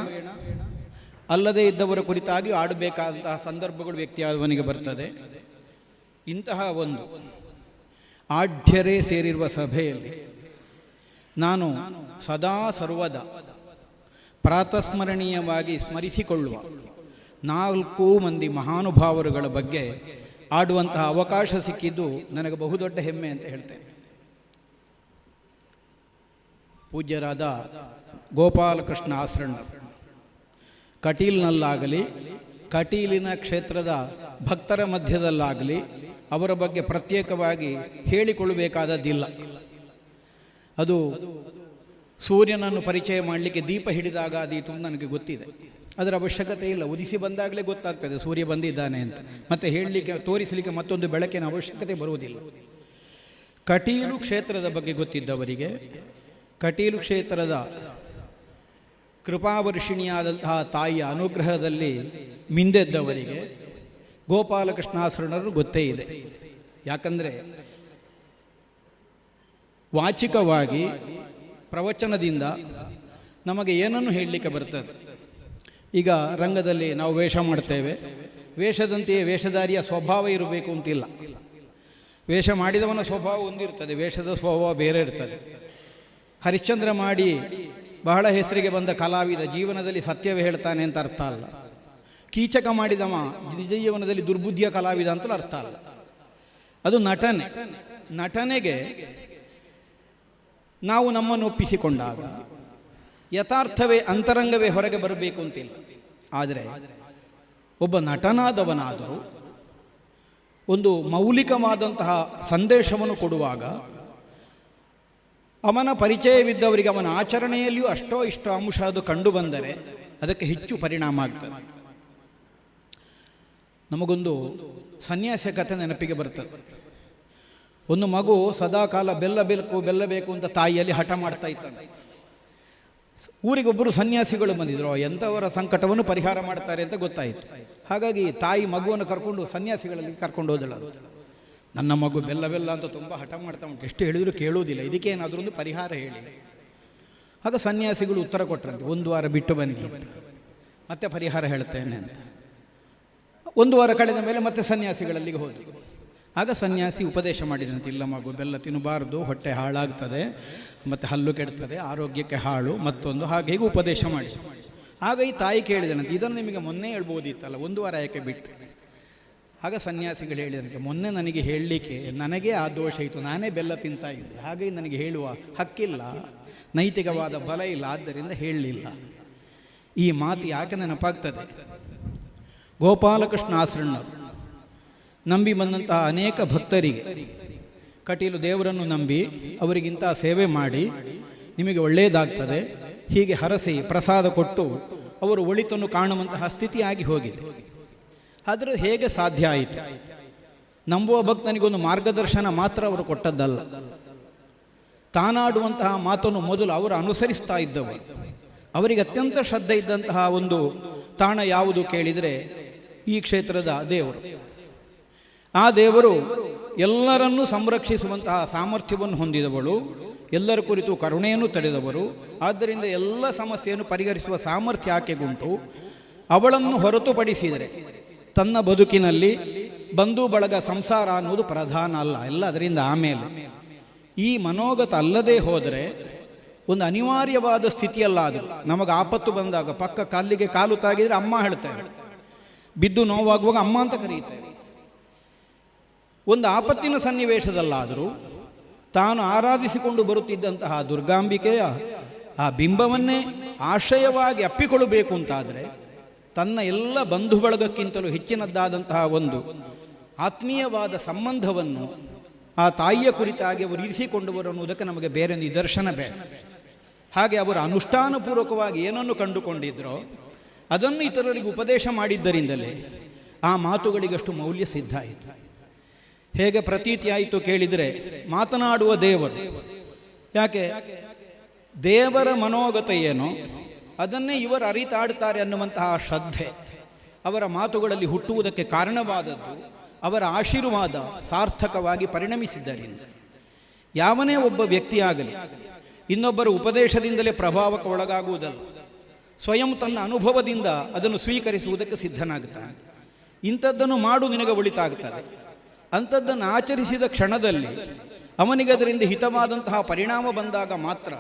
ಅಲ್ಲದೇ ಇದ್ದವರ ಕುರಿತಾಗಿ ಆಡಬೇಕಾದಂತಹ ಸಂದರ್ಭಗಳು ವ್ಯಕ್ತಿಯಾದವನಿಗೆ ಬರ್ತದೆ. ಇಂತಹ ಒಂದು ಆಢ್ಯರೇ ಸೇರಿರುವ ಸಭೆಯಲ್ಲಿ ನಾನು ಸದಾ ಸರ್ವದ ಪ್ರಾತಸ್ಮರಣೀಯವಾಗಿ ಸ್ಮರಿಸಿಕೊಳ್ಳುವ 4 ಮಂದಿ ಮಹಾನುಭಾವರುಗಳ ಬಗ್ಗೆ ಆಡುವಂತಹ ಅವಕಾಶ ಸಿಕ್ಕಿದ್ದು ನನಗೆ ಬಹುದೊಡ್ಡ ಹೆಮ್ಮೆ ಅಂತ ಹೇಳ್ತೇನೆ. ಪೂಜ್ಯರಾದ ಗೋಪಾಲಕೃಷ್ಣ ಆಸರಣ್ಣ ಕಟೀಲ್ನಲ್ಲಾಗಲಿ ಕಟೀಲಿನ ಕ್ಷೇತ್ರದ ಭಕ್ತರ ಮಧ್ಯದಲ್ಲಾಗಲಿ ಅವರ ಬಗ್ಗೆ ಪ್ರತ್ಯೇಕವಾಗಿ ಹೇಳಿಕೊಳ್ಳಬೇಕಾದದ್ದಿಲ್ಲ. ಅದು ಸೂರ್ಯನನ್ನು ಪರಿಚಯ ಮಾಡಲಿಕ್ಕೆ ದೀಪ ಹಿಡಿದಾಗ ಅದೀತು ನನಗೆ ಗೊತ್ತಿದೆ. ಅದರ ಅವಶ್ಯಕತೆ ಇಲ್ಲ, ಉದಿಸಿ ಬಂದಾಗಲೇ ಗೊತ್ತಾಗ್ತದೆ ಸೂರ್ಯ ಬಂದಿದ್ದಾನೆ ಅಂತ. ಮತ್ತೆ ಹೇಳಲಿಕ್ಕೆ ತೋರಿಸಲಿಕ್ಕೆ ಮತ್ತೊಂದು ಬೆಳಕಿನ ಅವಶ್ಯಕತೆ ಬರುವುದಿಲ್ಲ. ಕಟೀಲು ಕ್ಷೇತ್ರದ ಬಗ್ಗೆ ಗೊತ್ತಿದ್ದವರಿಗೆ, ಕಟೀಲು ಕ್ಷೇತ್ರದ ಕೃಪಾವರ್ಷಿಣಿಯಾದಂತಹ ತಾಯಿಯ ಅನುಗ್ರಹದಲ್ಲಿ ಮಿಂದೆದ್ದವರಿಗೆ ಗೋಪಾಲಕೃಷ್ಣಾಸರಣರು ಗೊತ್ತೇ ಇದೆ. ಯಾಕಂದರೆ ವಾಚಿಕವಾಗಿ ಪ್ರವಚನದಿಂದ ನಮಗೆ ಏನನ್ನು ಹೇಳಲಿಕ್ಕೆ ಬರ್ತದೆ. ಈಗ ರಂಗದಲ್ಲಿ ನಾವು ವೇಷ ಮಾಡ್ತೇವೆ, ವೇಷದಂತೆಯೇ ವೇಷಧಾರಿಯ ಸ್ವಭಾವ ಇರಬೇಕು ಅಂತಿಲ್ಲ. ವೇಷ ಮಾಡಿದವನ ಸ್ವಭಾವ ಒಂದಿರ್ತದೆ, ವೇಷದ ಸ್ವಭಾವ ಬೇರೆ ಇರ್ತದೆ. ಹರಿಶ್ಚಂದ್ರ ಮಾಡಿ ಬಹಳ ಹೆಸರಿಗೆ ಬಂದ ಕಲಾವಿದ ಜೀವನದಲ್ಲಿ ಸತ್ಯವೇ ಹೇಳ್ತಾನೆ ಅಂತ ಅರ್ಥ ಅಲ್ಲ. ಕೀಚಕ ಮಾಡಿದವ ನಿಜ ಜೀವನದಲ್ಲಿ ದುರ್ಬುದ್ಧಿಯ ಕಲಾವಿದ ಅಂತಲೂ ಅರ್ಥ ಅಲ್ಲ. ಅದು ನಟನೆ. ನಟನೆಗೆ ನಾವು ನಮ್ಮನ್ನು ಒಪ್ಪಿಸಿಕೊಂಡಾಗ ಯಥಾರ್ಥವೇ ಅಂತರಂಗವೇ ಹೊರಗೆ ಬರಬೇಕು ಅಂತಿಲ್ಲ. ಆದರೆ ಒಬ್ಬ ನಟನಾದವನಾದರೂ ಒಂದು ಮೌಲಿಕವಾದಂತಹ ಸಂದೇಶವನ್ನು ಕೊಡುವಾಗ ಅವನ ಪರಿಚಯವಿದ್ದವರಿಗೆ ಅವನ ಆಚರಣೆಯಲ್ಲಿಯೂ ಅಷ್ಟೋ ಇಷ್ಟೋ ಅಂಶ ಅದು ಕಂಡು ಬಂದರೆ ಅದಕ್ಕೆ ಹೆಚ್ಚು ಪರಿಣಾಮ ಆಗ್ತದೆ. ನಮಗೊಂದು ಸನ್ಯಾಸ ಕಥೆ ನೆನಪಿಗೆ ಬರ್ತದೆ. ಒಂದು ಮಗು ಸದಾಕಾಲ ಬೆಲ್ಲಬೇಕು ಅಂತ ತಾಯಿಯಲ್ಲಿ ಹಠ ಮಾಡ್ತಾ ಇದ್ದಾನೆ. ಊರಿಗೊಬ್ಬರು ಸನ್ಯಾಸಿಗಳು ಬಂದಿದ್ರು, ಎಂಥವರ ಸಂಕಟವನ್ನು ಪರಿಹಾರ ಮಾಡ್ತಾರೆ ಅಂತ ಗೊತ್ತಾಯಿತು. ಹಾಗಾಗಿ ತಾಯಿ ಮಗುವನ್ನು ಕರ್ಕೊಂಡು ಸನ್ಯಾಸಿಗಳಲ್ಲಿ ಕರ್ಕೊಂಡು ಹೋದಳು. ನನ್ನ ಮಗು ಬೆಲ್ಲ ಅಂತ ತುಂಬ ಹಠ ಮಾಡ್ತಾ ಉಂಟು, ಎಷ್ಟು ಹೇಳಿದ್ರು ಕೇಳುವುದಿಲ್ಲ, ಇದಕ್ಕೇನಾದರೂ ಒಂದು ಪರಿಹಾರ ಹೇಳಿ. ಆಗ ಸನ್ಯಾಸಿಗಳು ಉತ್ತರ ಕೊಟ್ಟರಂತೆ, 1 ವಾರ ಬಿಟ್ಟು ಬನ್ನಿ ಅಂತ, ಮತ್ತೆ ಪರಿಹಾರ ಹೇಳ್ತೇನೆ ಅಂತ. 1 ವಾರ ಕಳೆದ ಮೇಲೆ ಮತ್ತೆ ಸನ್ಯಾಸಿಗಳಲ್ಲಿಗೆ ಹೋದರು. ಆಗ ಸನ್ಯಾಸಿ ಉಪದೇಶ ಮಾಡಿದಂತೆ, ಇಲ್ಲ ಮಗು ಬೆಲ್ಲ ತಿನ್ನಬಾರ್ದು, ಹೊಟ್ಟೆ ಹಾಳಾಗ್ತದೆ, ಮತ್ತು ಹಲ್ಲು ಕೆಡ್ತದೆ, ಆರೋಗ್ಯಕ್ಕೆ ಹಾಳು, ಮತ್ತೊಂದು ಹಾಗೆ ಹೀಗೆ ಉಪದೇಶ ಮಾಡಿ. ಆಗ ಈ ತಾಯಿ ಕೇಳಿದನಂತೆ, ಇದನ್ನು ನಿಮಗೆ ಮೊನ್ನೆ ಹೇಳ್ಬೋದಿತ್ತಲ್ಲ, 1 ವಾರ ಯಾಕೆ ಬಿಟ್ಟು? ಆಗ ಸನ್ಯಾಸಿಗಳು ಹೇಳಿದಂತೆ, ಮೊನ್ನೆ ನನಗೆ ಹೇಳಲಿಕ್ಕೆ ನನಗೇ ಆ ದೋಷ ಇತ್ತು, ನಾನೇ ಬೆಲ್ಲ ತಿಂತಾ ಇದ್ದೆ, ಹಾಗಾಗಿ ನನಗೆ ಹೇಳುವ ಹಕ್ಕಿಲ್ಲ, ನೈತಿಕವಾದ ಬಲ ಇಲ್ಲ, ಆದ್ದರಿಂದ ಹೇಳಲಿಲ್ಲ. ಈ ಮಾತು ಯಾಕೆ ನೆನಪಾಗ್ತದೆ? ಗೋಪಾಲಕೃಷ್ಣ ಆಸರಣ್ಣರು ನಂಬಿ ಬಂದಂತಹ ಅನೇಕ ಭಕ್ತರಿಗೆ ಕಟೀಲು ದೇವರನ್ನು ನಂಬಿ ಅವರಿಗಿಂತ ಸೇವೆ ಮಾಡಿ ನಿಮಗೆ ಒಳ್ಳೆಯದಾಗ್ತದೆ ಹೀಗೆ ಹರಸಿ ಪ್ರಸಾದ ಕೊಟ್ಟು ಅವರು ಒಳಿತನ್ನು ಕಾಣುವಂತಹ ಸ್ಥಿತಿಯಾಗಿ ಹೋಗಿದೆ. ಆದರೆ ಹೇಗೆ ಸಾಧ್ಯ ಆಯಿತು? ನಂಬುವ ಭಕ್ತನಿಗೊಂದು ಮಾರ್ಗದರ್ಶನ ಮಾತ್ರ ಅವರು ಕೊಟ್ಟದ್ದಲ್ಲ, ತಾನಾಡುವಂತಹ ಮಾತನ್ನು ಮೊದಲು ಅವರು ಅನುಸರಿಸ್ತಾ ಇದ್ದವರು. ಅವರಿಗೆ ಅತ್ಯಂತ ಶ್ರದ್ಧೆ ಇದ್ದಂತಹ ಒಂದು ತಾಣ ಯಾವುದು ಕೇಳಿದರೆ ಈ ಕ್ಷೇತ್ರದ ದೇವರು. ಆ ದೇವರು ಎಲ್ಲರನ್ನೂ ಸಂರಕ್ಷಿಸುವಂತಹ ಸಾಮರ್ಥ್ಯವನ್ನು ಹೊಂದಿದವಳು, ಎಲ್ಲರ ಕುರಿತು ಕರುಣೆಯನ್ನು ತಡೆದವರು. ಆದ್ದರಿಂದ ಎಲ್ಲ ಸಮಸ್ಯೆಯನ್ನು ಪರಿಹರಿಸುವ ಸಾಮರ್ಥ್ಯ ಆಕೆಗುಂಟು. ಅವಳನ್ನು ಹೊರತುಪಡಿಸಿದರೆ ತನ್ನ ಬದುಕಿನಲ್ಲಿ ಬಂಧು ಬಳಗ ಸಂಸಾರ ಅನ್ನೋದು ಪ್ರಧಾನ ಅಲ್ಲ, ಎಲ್ಲ ಅದರಿಂದ ಆಮೇಲೆ. ಈ ಮನೋಗತ ಅಲ್ಲದೆ ಹೋದರೆ ಒಂದು ಅನಿವಾರ್ಯವಾದ ಸ್ಥಿತಿಯಲ್ಲಾದರೂ ನಮಗೆ ಆಪತ್ತು ಬಂದಾಗ ಪಕ್ಕ ಕಾಲಿಗೆ ಕಾಲು ತಾಗಿದರೆ ಅಮ್ಮ ಹೇಳ್ತಾರೆ, ಬಿದ್ದು ನೋವಾಗುವಾಗ ಅಮ್ಮ ಅಂತ ಕರೀತಾರೆ. ಒಂದು ಆಪತ್ತಿನ ಸನ್ನಿವೇಶದಲ್ಲಾದರೂ ತಾನು ಆರಾಧಿಸಿಕೊಂಡು ಬರುತ್ತಿದ್ದಂತಹ ದುರ್ಗಾಂಬಿಕೆಯ ಆ ಬಿಂಬವನ್ನೇ ಆಶ್ರಯವಾಗಿ ಅಪ್ಪಿಕೊಳ್ಳಬೇಕು ಅಂತಾದರೆ ತನ್ನ ಎಲ್ಲ ಬಂಧು ಬಳಗಕ್ಕಿಂತಲೂ ಹೆಚ್ಚಿನದ್ದಾದಂತಹ ಒಂದು ಆತ್ಮೀಯವಾದ ಸಂಬಂಧವನ್ನು ಆ ತಾಯಿಯ ಕುರಿತಾಗಿ ಅವರು ಇರಿಸಿಕೊಂಡವರು ಅನ್ನುವುದಕ್ಕೆ ನಮಗೆ ಬೇರೆ ನಿದರ್ಶನ ಬೇಡ. ಹಾಗೆ ಅವರು ಅನುಷ್ಠಾನಪೂರ್ವಕವಾಗಿ ಏನನ್ನು ಕಂಡುಕೊಂಡಿದ್ರೋ ಅದನ್ನು ಇತರರಿಗೆ ಉಪದೇಶ ಮಾಡಿದ್ದರಿಂದಲೇ ಆ ಮಾತುಗಳಿಗಷ್ಟು ಮೌಲ್ಯ ಸಿದ್ಧ ಆಯಿತು. ಹೇಗೆ ಪ್ರತೀತಿ ಆಯಿತು ಕೇಳಿದರೆ, ಮಾತನಾಡುವ ದೇವರು, ಯಾಕೆ ದೇವರ ಮನೋಗತ ಏನೋ ಅದನ್ನೇ ಇವರು ಅರಿತಾಡ್ತಾರೆ ಅನ್ನುವಂತಹ ಶ್ರದ್ಧೆ ಅವರ ಮಾತುಗಳಲ್ಲಿ ಹುಟ್ಟುವುದಕ್ಕೆ ಕಾರಣವಾದದ್ದು ಅವರ ಆಶೀರ್ವಾದ ಸಾರ್ಥಕವಾಗಿ ಪರಿಣಮಿಸಿದ್ದರಿಂದ. ಯಾವನೇ ಒಬ್ಬ ವ್ಯಕ್ತಿಯಾಗಲಿ ಇನ್ನೊಬ್ಬರ ಉಪದೇಶದಿಂದಲೇ ಪ್ರಭಾವಕ್ಕೆ ಒಳಗಾಗುವುದಲ್ಲ, ಸ್ವಯಂ ತನ್ನ ಅನುಭವದಿಂದ ಅದನ್ನು ಸ್ವೀಕರಿಸುವುದಕ್ಕೆ ಸಿದ್ಧನಾಗುತ್ತಾನೆ. ಇಂಥದ್ದನ್ನು ಮಾಡು ನಿನಗೆ ಒಳಿತಾಗ್ತದೆ, ಅಂಥದ್ದನ್ನು ಆಚರಿಸಿದ ಕ್ಷಣದಲ್ಲಿ ಅವನಿಗೆ ಅದರಿಂದ ಹಿತವಾದಂತಹ ಪರಿಣಾಮ ಬಂದಾಗ ಮಾತ್ರ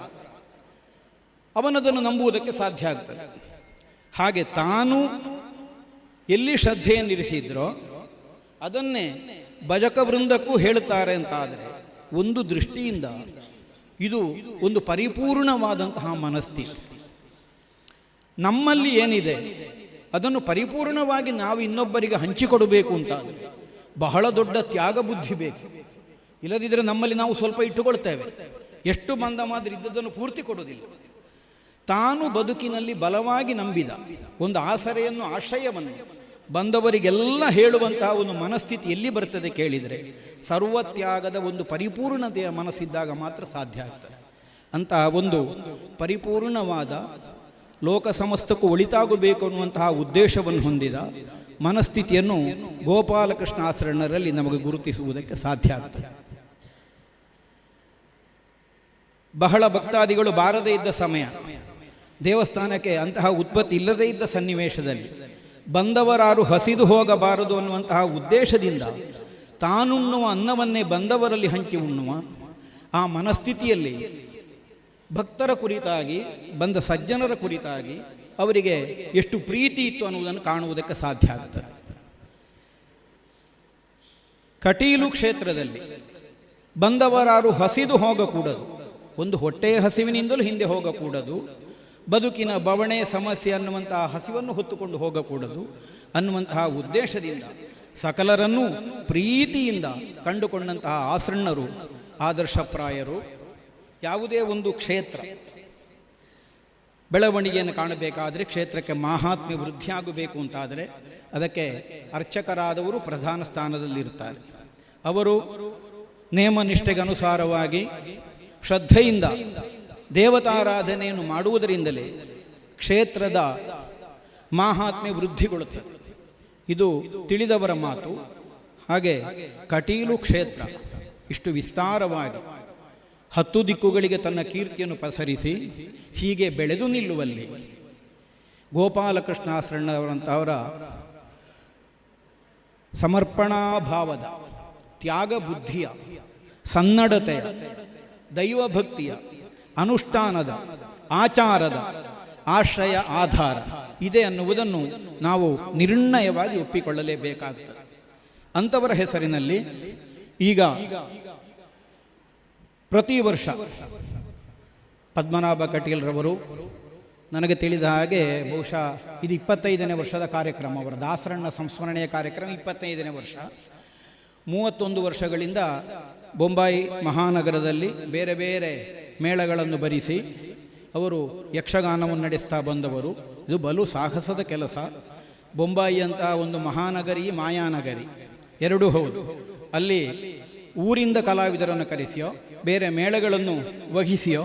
ಅವನದನ್ನು ನಂಬುವುದಕ್ಕೆ ಸಾಧ್ಯ ಆಗ್ತದೆ. ಹಾಗೆ ತಾನು ಎಲ್ಲಿ ಶ್ರದ್ಧೆಯನ್ನಿರಿಸಿದ್ರೋ ಅದನ್ನೇ ಭಜಕ ವೃಂದಕ್ಕೂ ಹೇಳುತ್ತಾರೆ ಅಂತಾದರೆ ಒಂದು ದೃಷ್ಟಿಯಿಂದ ಇದು ಒಂದು ಪರಿಪೂರ್ಣವಾದಂತಹ ಮನಸ್ಥಿತಿ. ನಮ್ಮಲ್ಲಿ ಏನಿದೆ ಅದನ್ನು ಪರಿಪೂರ್ಣವಾಗಿ ನಾವು ಇನ್ನೊಬ್ಬರಿಗೆ ಹಂಚಿಕೊಡಬೇಕು ಅಂತ ಬಹಳ ದೊಡ್ಡ ತ್ಯಾಗ ಬುದ್ಧಿ ಬೇಕು. ಇಲ್ಲದಿದ್ದರೆ ನಮ್ಮಲ್ಲಿ ನಾವು ಸ್ವಲ್ಪ ಇಟ್ಟುಕೊಳ್ತೇವೆ, ಎಷ್ಟು ಬಂದ ಮಾತ್ರ ಇದ್ದದನ್ನು ಪೂರ್ತಿ ಕೊಡುವುದಿಲ್ಲ. ತಾನು ಬದುಕಿನಲ್ಲಿ ಬಲವಾಗಿ ನಂಬಿದ ಒಂದು ಆಸರೆಯನ್ನು, ಆಶ್ರಯವನ್ನು ಬಂದವರಿಗೆಲ್ಲ ಹೇಳುವಂತಹ ಒಂದು ಮನಸ್ಥಿತಿ ಎಲ್ಲಿ ಬರ್ತದೆ ಕೇಳಿದರೆ ಸರ್ವತ್ಯಾಗದ ಒಂದು ಪರಿಪೂರ್ಣತೆಯ ಮನಸ್ಸಿದ್ದಾಗ ಮಾತ್ರ ಸಾಧ್ಯ ಆಗ್ತದೆ. ಅಂತಹ ಒಂದು ಪರಿಪೂರ್ಣವಾದ ಲೋಕ ಸಮಸ್ತಕ್ಕೂ ಒಳಿತಾಗಬೇಕು ಅನ್ನುವಂತಹ ಉದ್ದೇಶವನ್ನು ಹೊಂದಿದ ಮನಸ್ಥಿತಿಯನ್ನು ಗೋಪಾಲಕೃಷ್ಣ ಆಸರಣರಲ್ಲಿ ನಮಗೆ ಗುರುತಿಸುವುದಕ್ಕೆ ಸಾಧ್ಯ ಆಗ್ತದೆ. ಬಹಳ ಭಕ್ತಾದಿಗಳು ಬಾರದೇ ಇದ್ದ ಸಮಯ, ದೇವಸ್ಥಾನಕ್ಕೆ ಅಂತಹ ಉತ್ಪತ್ತಿ ಇಲ್ಲದೇ ಇದ್ದ ಸನ್ನಿವೇಶದಲ್ಲಿ ಬಂದವರಾರು ಹಸಿದು ಹೋಗಬಾರದು ಅನ್ನುವಂತಹ ಉದ್ದೇಶದಿಂದ ತಾನುಣ್ಣುವ ಅನ್ನವನ್ನೇ ಬಂದವರಲ್ಲಿ ಹಂಚಿ ಉಣ್ಣುವ ಆ ಮನಸ್ಥಿತಿಯಲ್ಲಿ ಭಕ್ತರ ಕುರಿತಾಗಿ, ಬಂದ ಸಜ್ಜನರ ಕುರಿತಾಗಿ ಅವರಿಗೆ ಎಷ್ಟು ಪ್ರೀತಿ ಇತ್ತು ಅನ್ನುವುದನ್ನು ಕಾಣುವುದಕ್ಕೆ ಸಾಧ್ಯ ಆಗ್ತದೆ. ಕಟೀಲು ಕ್ಷೇತ್ರದಲ್ಲಿ ಬಂದವರಾರು ಹಸಿದು ಹೋಗಕೂಡದು, ಒಂದು ಹೊಟ್ಟೆಯ ಹಸಿವಿನಿಂದಲೂ ಹಿಂದೆ ಹೋಗಕೂಡದು, ಬದುಕಿನ ಬವಣೆ ಸಮಸ್ಯೆ ಅನ್ನುವಂತಹ ಹಸಿವನ್ನು ಹೊತ್ತುಕೊಂಡು ಹೋಗಕೂಡದು ಅನ್ನುವಂತಹ ಉದ್ದೇಶದಿಂದ ಸಕಲರನ್ನೂ ಪ್ರೀತಿಯಿಂದ ಕಂಡುಕೊಂಡಂತಹ ಆಸಣ್ಣರು ಆದರ್ಶಪ್ರಾಯರು. ಯಾವುದೇ ಒಂದು ಕ್ಷೇತ್ರ ಬೆಳವಣಿಗೆಯನ್ನು ಕಾಣಬೇಕಾದರೆ, ಕ್ಷೇತ್ರಕ್ಕೆ ಮಾಹಾತ್ಮ್ಯ ವೃದ್ಧಿಯಾಗಬೇಕು ಅಂತಾದರೆ ಅದಕ್ಕೆ ಅರ್ಚಕರಾದವರು ಪ್ರಧಾನ ಸ್ಥಾನದಲ್ಲಿರ್ತಾರೆ. ಅವರು ನೇಮನಿಷ್ಠೆಗನುಸಾರವಾಗಿ ಶ್ರದ್ಧೆಯಿಂದ ದೇವತಾರಾಧನೆಯನ್ನು ಮಾಡುವುದರಿಂದಲೇ ಕ್ಷೇತ್ರದ ಮಾಹಾತ್ಮ್ಯ ವೃದ್ಧಿಗೊಳ್ಳುತ್ತದೆ. ಇದು ತಿಳಿದವರ ಮಾತು. ಹಾಗೆ ಕಟೀಲು ಕ್ಷೇತ್ರ ಇಷ್ಟು ವಿಸ್ತಾರವಾಗಿ 10 ದಿಕ್ಕುಗಳಿಗೆ ತನ್ನ ಕೀರ್ತಿಯನ್ನು ಪಸರಿಸಿ ಹೀಗೆ ಬೆಳೆದು ನಿಲ್ಲುವಲ್ಲಿ ಗೋಪಾಲಕೃಷ್ಣ ಆಸರಣವರಂತವರ ಸಮರ್ಪಣಾಭಾವದ, ತ್ಯಾಗ ಬುದ್ಧಿಯ, ಸನ್ನಡತೆಯ, ದೈವಭಕ್ತಿಯ, ಅನುಷ್ಠಾನದ, ಆಚಾರದ ಆಶ್ರಯ ಆಧಾರ ಇದೆ ಅನ್ನುವುದನ್ನು ನಾವು ನಿರ್ಣಯವಾಗಿ ಒಪ್ಪಿಕೊಳ್ಳಲೇಬೇಕಾಗ್ತದೆ. ಅಂಥವರ ಹೆಸರಿನಲ್ಲಿ ಈಗ ಪ್ರತಿ ವರ್ಷ ಪದ್ಮನಾಭ ಕಟೀಲ್ರವರು, ನನಗೆ ತಿಳಿದ ಹಾಗೆ ಬಹುಶಃ ಇದು 25ನೇ ವರ್ಷದ ಕಾರ್ಯಕ್ರಮ, ಅವರ ದಾಸರಣ್ಣ ಸಂಸ್ಮರಣೆಯ ಕಾರ್ಯಕ್ರಮ 25ನೇ ವರ್ಷ. 31 ವರ್ಷಗಳಿಂದ ಬೊಂಬಾಯಿ ಮಹಾನಗರದಲ್ಲಿ ಬೇರೆ ಬೇರೆ ಮೇಳಗಳನ್ನು ಭರಿಸಿ ಅವರು ಯಕ್ಷಗಾನವನ್ನು ನಡೆಸ್ತಾ ಬಂದವರು. ಇದು ಬಲು ಸಾಹಸದ ಕೆಲಸ. ಬೊಂಬಾಯಿ ಅಂತ ಒಂದು ಮಹಾನಗರಿ, ಮಾಯಾನಗರಿ ಎರಡೂ ಹೌದು. ಅಲ್ಲಿ ಊರಿಂದ ಕಲಾವಿದರನ್ನು ಕರೆಸಿಯೋ ಬೇರೆ ಮೇಳಗಳನ್ನು ವಹಿಸಿಯೋ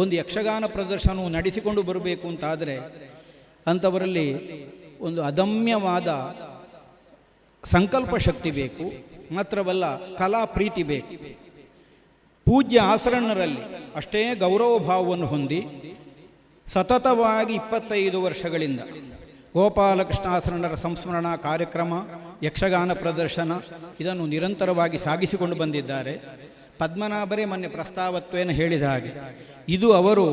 ಒಂದು ಯಕ್ಷಗಾನ ಪ್ರದರ್ಶನವು ನಡೆಸಿಕೊಂಡು ಬರಬೇಕು ಅಂತಾದರೆ ಅಂಥವರಲ್ಲಿ ಒಂದು ಅದಮ್ಯವಾದ ಸಂಕಲ್ಪ ಶಕ್ತಿ ಬೇಕು, ಮಾತ್ರವಲ್ಲ ಕಲಾ ಪ್ರೀತಿ ಬೇಕು. ಪೂಜ್ಯ ಆಸರಣರಲ್ಲಿ ಅಷ್ಟೇ ಗೌರವ ಭಾವವನ್ನು ಹೊಂದಿ ಸತತವಾಗಿ 25 ವರ್ಷಗಳಿಂದ ಗೋಪಾಲಕೃಷ್ಣ ಆಸರಣರ ಸಂಸ್ಮರಣಾ ಕಾರ್ಯಕ್ರಮ, ಯಕ್ಷಗಾನ ಪ್ರದರ್ಶನ ಇದನ್ನು ನಿರಂತರವಾಗಿ ಸಾಗಿಸಿಕೊಂಡು ಬಂದಿದ್ದಾರೆ. ಪದ್ಮನಾಭರೇ ಮೊನ್ನೆ ಪ್ರಸ್ತಾವತ್ವೇನ ಹೇಳಿದ ಹಾಗೆ ಇದು ಅವರು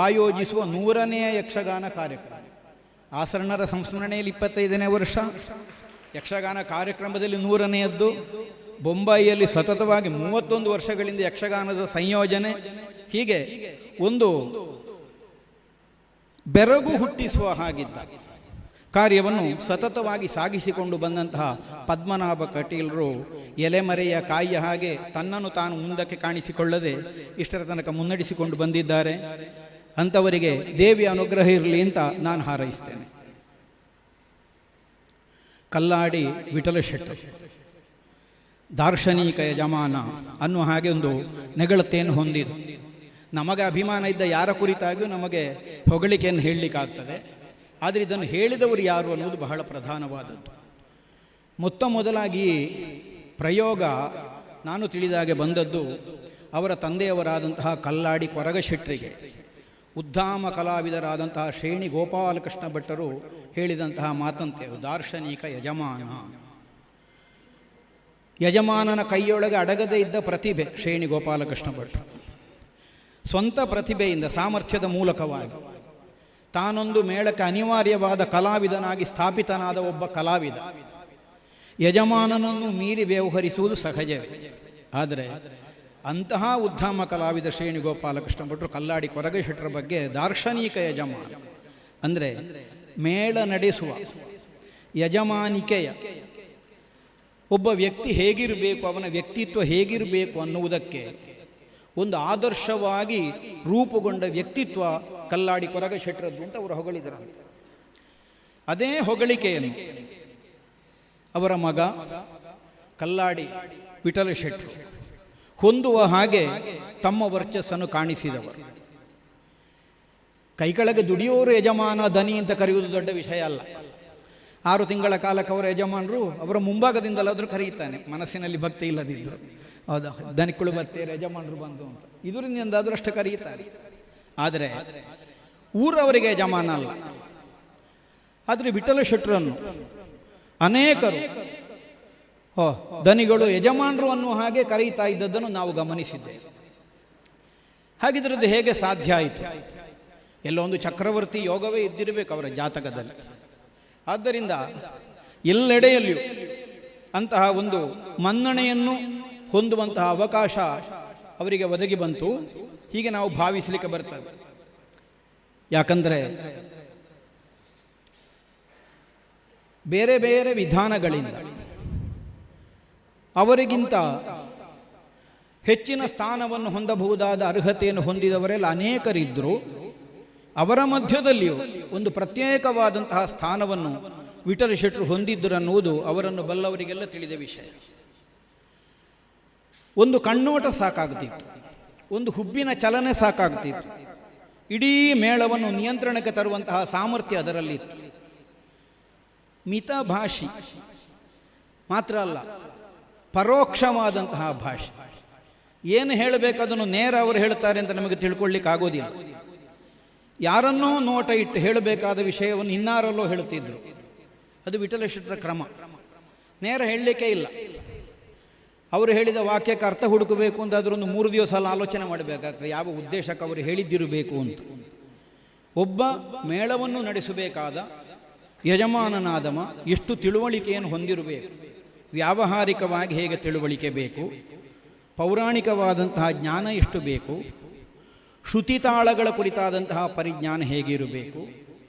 ಆಯೋಜಿಸುವ 100ನೇ ಯಕ್ಷಗಾನ ಕಾರ್ಯಕ್ರಮ. ಆಸರಣರ ಸಂಸ್ಮರಣೆಯಲ್ಲಿ 25ನೇ ವರ್ಷ, ಯಕ್ಷಗಾನ ಕಾರ್ಯಕ್ರಮದಲ್ಲಿ 100ನೇಯದ್ದು. ಬೊಂಬಾಯಿಯಲ್ಲಿ ಸತತವಾಗಿ 31 ವರ್ಷಗಳಿಂದ ಯಕ್ಷಗಾನದ ಸಂಯೋಜನೆ. ಹೀಗೆ ಒಂದು ಬೆರಗು ಹುಟ್ಟಿಸುವ ಹಾಗಿದ್ದ ಕಾರ್ಯವನ್ನು ಸತತವಾಗಿ ಸಾಗಿಸಿಕೊಂಡು ಬಂದಂತಹ ಪದ್ಮನಾಭ ಕಟೀಲರು ಎಲೆಮರೆಯ ಕಾಯಿಯ ಹಾಗೆ ತನ್ನನ್ನು ತಾನು ಮುಂದಕ್ಕೆ ಕಾಣಿಸಿಕೊಳ್ಳದೆ ಇಷ್ಟರ ತನಕ ಮುನ್ನಡೆಸಿಕೊಂಡು ಬಂದಿದ್ದಾರೆ. ಅಂಥವರಿಗೆ ದೇವಿಯ ಅನುಗ್ರಹ ಇರಲಿ ಅಂತ ನಾನು ಹಾರೈಸ್ತೇನೆ. ಕಲ್ಲಾಡಿ ವಿಠಲ ಶೆಟ್ಟರ್ ದಾರ್ಶನಿಕ ಯಜಮಾನ ಅನ್ನುವ ಹಾಗೆ ಒಂದು ನೆಗಳತೆಯನ್ನು ಹೊಂದಿದ್ದು, ನಮಗೆ ಅಭಿಮಾನ ಇದ್ದ ಯಾರ ಕುರಿತಾಗಿಯೂ ನಮಗೆ ಹೊಗಳಿಕೆಯನ್ನು ಹೇಳಲಿಕ್ಕಾಗ್ತದೆ. ಆದರೆ ಇದನ್ನು ಹೇಳಿದವರು ಯಾರು ಅನ್ನೋದು ಬಹಳ ಪ್ರಧಾನವಾದದ್ದು. ಮೊತ್ತ ಮೊದಲಾಗಿ ಪ್ರಯೋಗ ನಾನು ತಿಳಿದಾಗೆ ಬಂದದ್ದು ಅವರ ತಂದೆಯವರಾದಂತಹ ಕಲ್ಲಾಡಿ ಕೊರಗ ಶೆಟ್ಟರಿಗೆ. ಉದ್ದಾಮ ಕಲಾವಿದರಾದಂತಹ ಶ್ರೇಣಿ ಗೋಪಾಲಕೃಷ್ಣ ಭಟ್ಟರು ಹೇಳಿದಂತಹ ಮಾತಂತೆ ದಾರ್ಶನಿಕ ಯಜಮಾನ. ಯಜಮಾನನ ಕೈಯೊಳಗೆ ಅಡಗದೇ ಇದ್ದ ಪ್ರತಿಭೆ ಶ್ರೇಣಿ ಗೋಪಾಲಕೃಷ್ಣ ಭಟ್ಟರು. ಸ್ವಂತ ಪ್ರತಿಭೆಯಿಂದ, ಸಾಮರ್ಥ್ಯದ ಮೂಲಕವಾಗಿ ತಾನೊಂದು ಮೇಳಕ್ಕೆ ಅನಿವಾರ್ಯವಾದ ಕಲಾವಿದನಾಗಿ ಸ್ಥಾಪಿತನಾದ ಒಬ್ಬ ಕಲಾವಿದ. ಯಜಮಾನನನ್ನು ಮೀರಿ ವ್ಯವಹರಿಸುವುದು ಸಹಜವೇ, ಆದರೆ ಅಂತಹ ಉದ್ಧಾಮ ಕಲಾವಿದ ಶ್ರೇಣಿ ಗೋಪಾಲಕೃಷ್ಣ ಭಟ್ರು ಕಲ್ಲಾಡಿ ಕೊರಗ ಶೆಟ್ಟರ ಬಗ್ಗೆ ದಾರ್ಶನಿಕ ಯಜಮಾನ ಅಂದರೆ ಮೇಳ ನಡೆಸುವ ಯಜಮಾನಿಕೆಯ ಒಬ್ಬ ವ್ಯಕ್ತಿ ಹೇಗಿರಬೇಕು, ಅವನ ವ್ಯಕ್ತಿತ್ವ ಹೇಗಿರಬೇಕು ಅನ್ನುವುದಕ್ಕೆ ಒಂದು ಆದರ್ಶವಾಗಿ ರೂಪುಗೊಂಡ ವ್ಯಕ್ತಿತ್ವ ಕಲ್ಲಾಡಿ ಕೊರಗ ಶೆಟ್ಟರದ್ದು ಅಂತ ಅವರು ಹೊಗಳಿದರಂತೆ. ಅದೇ ಹೊಗಳಿಕೆಯನ್ನು ಅವರ ಮಗ ಕಲ್ಲಾಡಿ ವಿಠಲ ಶೆಟ್ಟರು ಹೊಂದುವ ಹಾಗೆ ತಮ್ಮ ವರ್ಚಸ್ಸನ್ನು ಕಾಣಿಸಿದವರು. ಕೈಕೆಳಗೆ ದುಡಿಯೋರು ಯಜಮಾನ ದನಿ ಅಂತ ಕರೆಯುವುದು ದೊಡ್ಡ ವಿಷಯ ಅಲ್ಲ. 6 ತಿಂಗಳ ಕಾಲಕ್ಕೆ ಅವರ ಯಜಮಾನರು ಅವರ ಮುಂಭಾಗದಿಂದಲಾದರೂ ಕರೆಯುತ್ತಾನೆ, ಮನಸ್ಸಿನಲ್ಲಿ ಭಕ್ತಿ ಇಲ್ಲದಿದ್ದರು. ಹೌದಾ, ದನಿಗಳು ಬರ್ತಾರೆ ಯಜಮಾನರು ಬಂದು ಅಂತ ಇದರಿಂದಾದರೂ ಅಷ್ಟು ಕರೆಯುತ್ತಾರೆ. ಆದರೆ ಊರವರಿಗೆ ಯಜಮಾನ ಅಲ್ಲ. ಆದರೆ ವಿಠಲ ಶೆಟ್ಟರನ್ನು ಅನೇಕರು ದನಿಗಳು ಯಜಮಾನರು ಅನ್ನುವ ಹಾಗೆ ಕರೆಯುತ್ತಾ ಇದ್ದದ್ದನ್ನು ನಾವು ಗಮನಿಸಿದ್ದೇವೆ. ಹಾಗಿದ್ರದ್ದು ಹೇಗೆ ಸಾಧ್ಯ ಆಯಿತು? ಎಲ್ಲೋ ಒಂದು ಚಕ್ರವರ್ತಿ ಯೋಗವೇ ಇದ್ದಿರಬೇಕು ಅವರ ಜಾತಕದಲ್ಲಿ. ಆದ್ದರಿಂದ ಎಲ್ಲೆಡೆಯಲ್ಲಿಯೂ ಅಂತಹ ಒಂದು ಮನ್ನಣೆಯನ್ನು ಹೊಂದುವಂತಹ ಅವಕಾಶ ಅವರಿಗೆ ಒದಗಿ ಬಂತು. ಹೀಗೆ ನಾವು ಭಾವಿಸಲಿಕ್ಕೆ ಬರ್ತದೆ. ಯಾಕಂದರೆ ಬೇರೆ ಬೇರೆ ವಿಧಾನಗಳಿಂದ ಅವರಿಗಿಂತ ಹೆಚ್ಚಿನ ಸ್ಥಾನವನ್ನು ಹೊಂದಬಹುದಾದ ಅರ್ಹತೆಯನ್ನು ಹೊಂದಿದವರೆಲ್ಲ ಅನೇಕರಿದ್ದರು. ಅವರ ಮಧ್ಯದಲ್ಲಿಯೂ ಒಂದು ಪ್ರತ್ಯೇಕವಾದಂತಹ ಸ್ಥಾನವನ್ನು ವಿಠಲ ಶೆಟ್ಟರು ಹೊಂದಿದ್ದರು ಅನ್ನುವುದು ಅವರನ್ನು ಬಲ್ಲವರಿಗೆಲ್ಲ ತಿಳಿದ ವಿಷಯ. ಒಂದು ಕಣ್ಣೋಟ ಸಾಕಾಗ್ತಿತ್ತು, ಒಂದು ಹುಬ್ಬಿನ ಚಲನೆ ಸಾಕಾಗ್ತಿತ್ತು. ಇಡೀ ಮೇಳವನ್ನು ನಿಯಂತ್ರಣಕ್ಕೆ ತರುವಂತಹ ಸಾಮರ್ಥ್ಯ ಅದರಲ್ಲಿತ್ತು. ಮಿತಭಾಷಿ ಮಾತ್ರ ಅಲ್ಲ, ಪರೋಕ್ಷವಾದಂತಹ ಭಾಷೆ. ಏನು ಹೇಳಬೇಕು ಅದನ್ನು ನೇರ ಅವರು ಹೇಳ್ತಾರೆ ಅಂತ ನಮಗೆ ತಿಳ್ಕೊಳ್ಳಿಕ್ಕೆ ಆಗೋದಿಲ್ಲ. ಯಾರನ್ನೋ ನೋಟ ಇಟ್ಟು ಹೇಳಬೇಕಾದ ವಿಷಯವನ್ನು ಇನ್ನಾರಲ್ಲೋ ಹೇಳುತ್ತಿದ್ದರು. ಅದು ವಿಠಲ ಶೆಟ್ಟರ ಕ್ರಮ. ನೇರ ಹೇಳಲಿಕ್ಕೆ ಇಲ್ಲ. ಅವರು ಹೇಳಿದ ವಾಕ್ಯಕ್ಕೆ ಅರ್ಥ ಹುಡುಕಬೇಕು ಅಂತಾದರೂ ಒಂದು 3 ದಿವಸ ಆಲೋಚನೆ ಮಾಡಬೇಕಾಗ್ತದೆ, ಯಾವ ಉದ್ದೇಶಕ್ಕೆ ಅವರು ಹೇಳಿದ್ದಿರಬೇಕು ಅಂತ. ಒಬ್ಬ ಮೇಳವನ್ನು ನಡೆಸಬೇಕಾದ ಯಜಮಾನನಾದಮ ಎಷ್ಟು ತಿಳುವಳಿಕೆಯನ್ನು ಹೊಂದಿರಬೇಕು, ವ್ಯಾವಹಾರಿಕವಾಗಿ ಹೇಗೆ ತಿಳುವಳಿಕೆ ಬೇಕು, ಪೌರಾಣಿಕವಾದಂತಹ ಜ್ಞಾನ ಎಷ್ಟು ಬೇಕು, ಶ್ರುತಿತಾಳಗಳ ಕುರಿತಾದಂತಹ ಪರಿಜ್ಞಾನ ಹೇಗಿರಬೇಕು,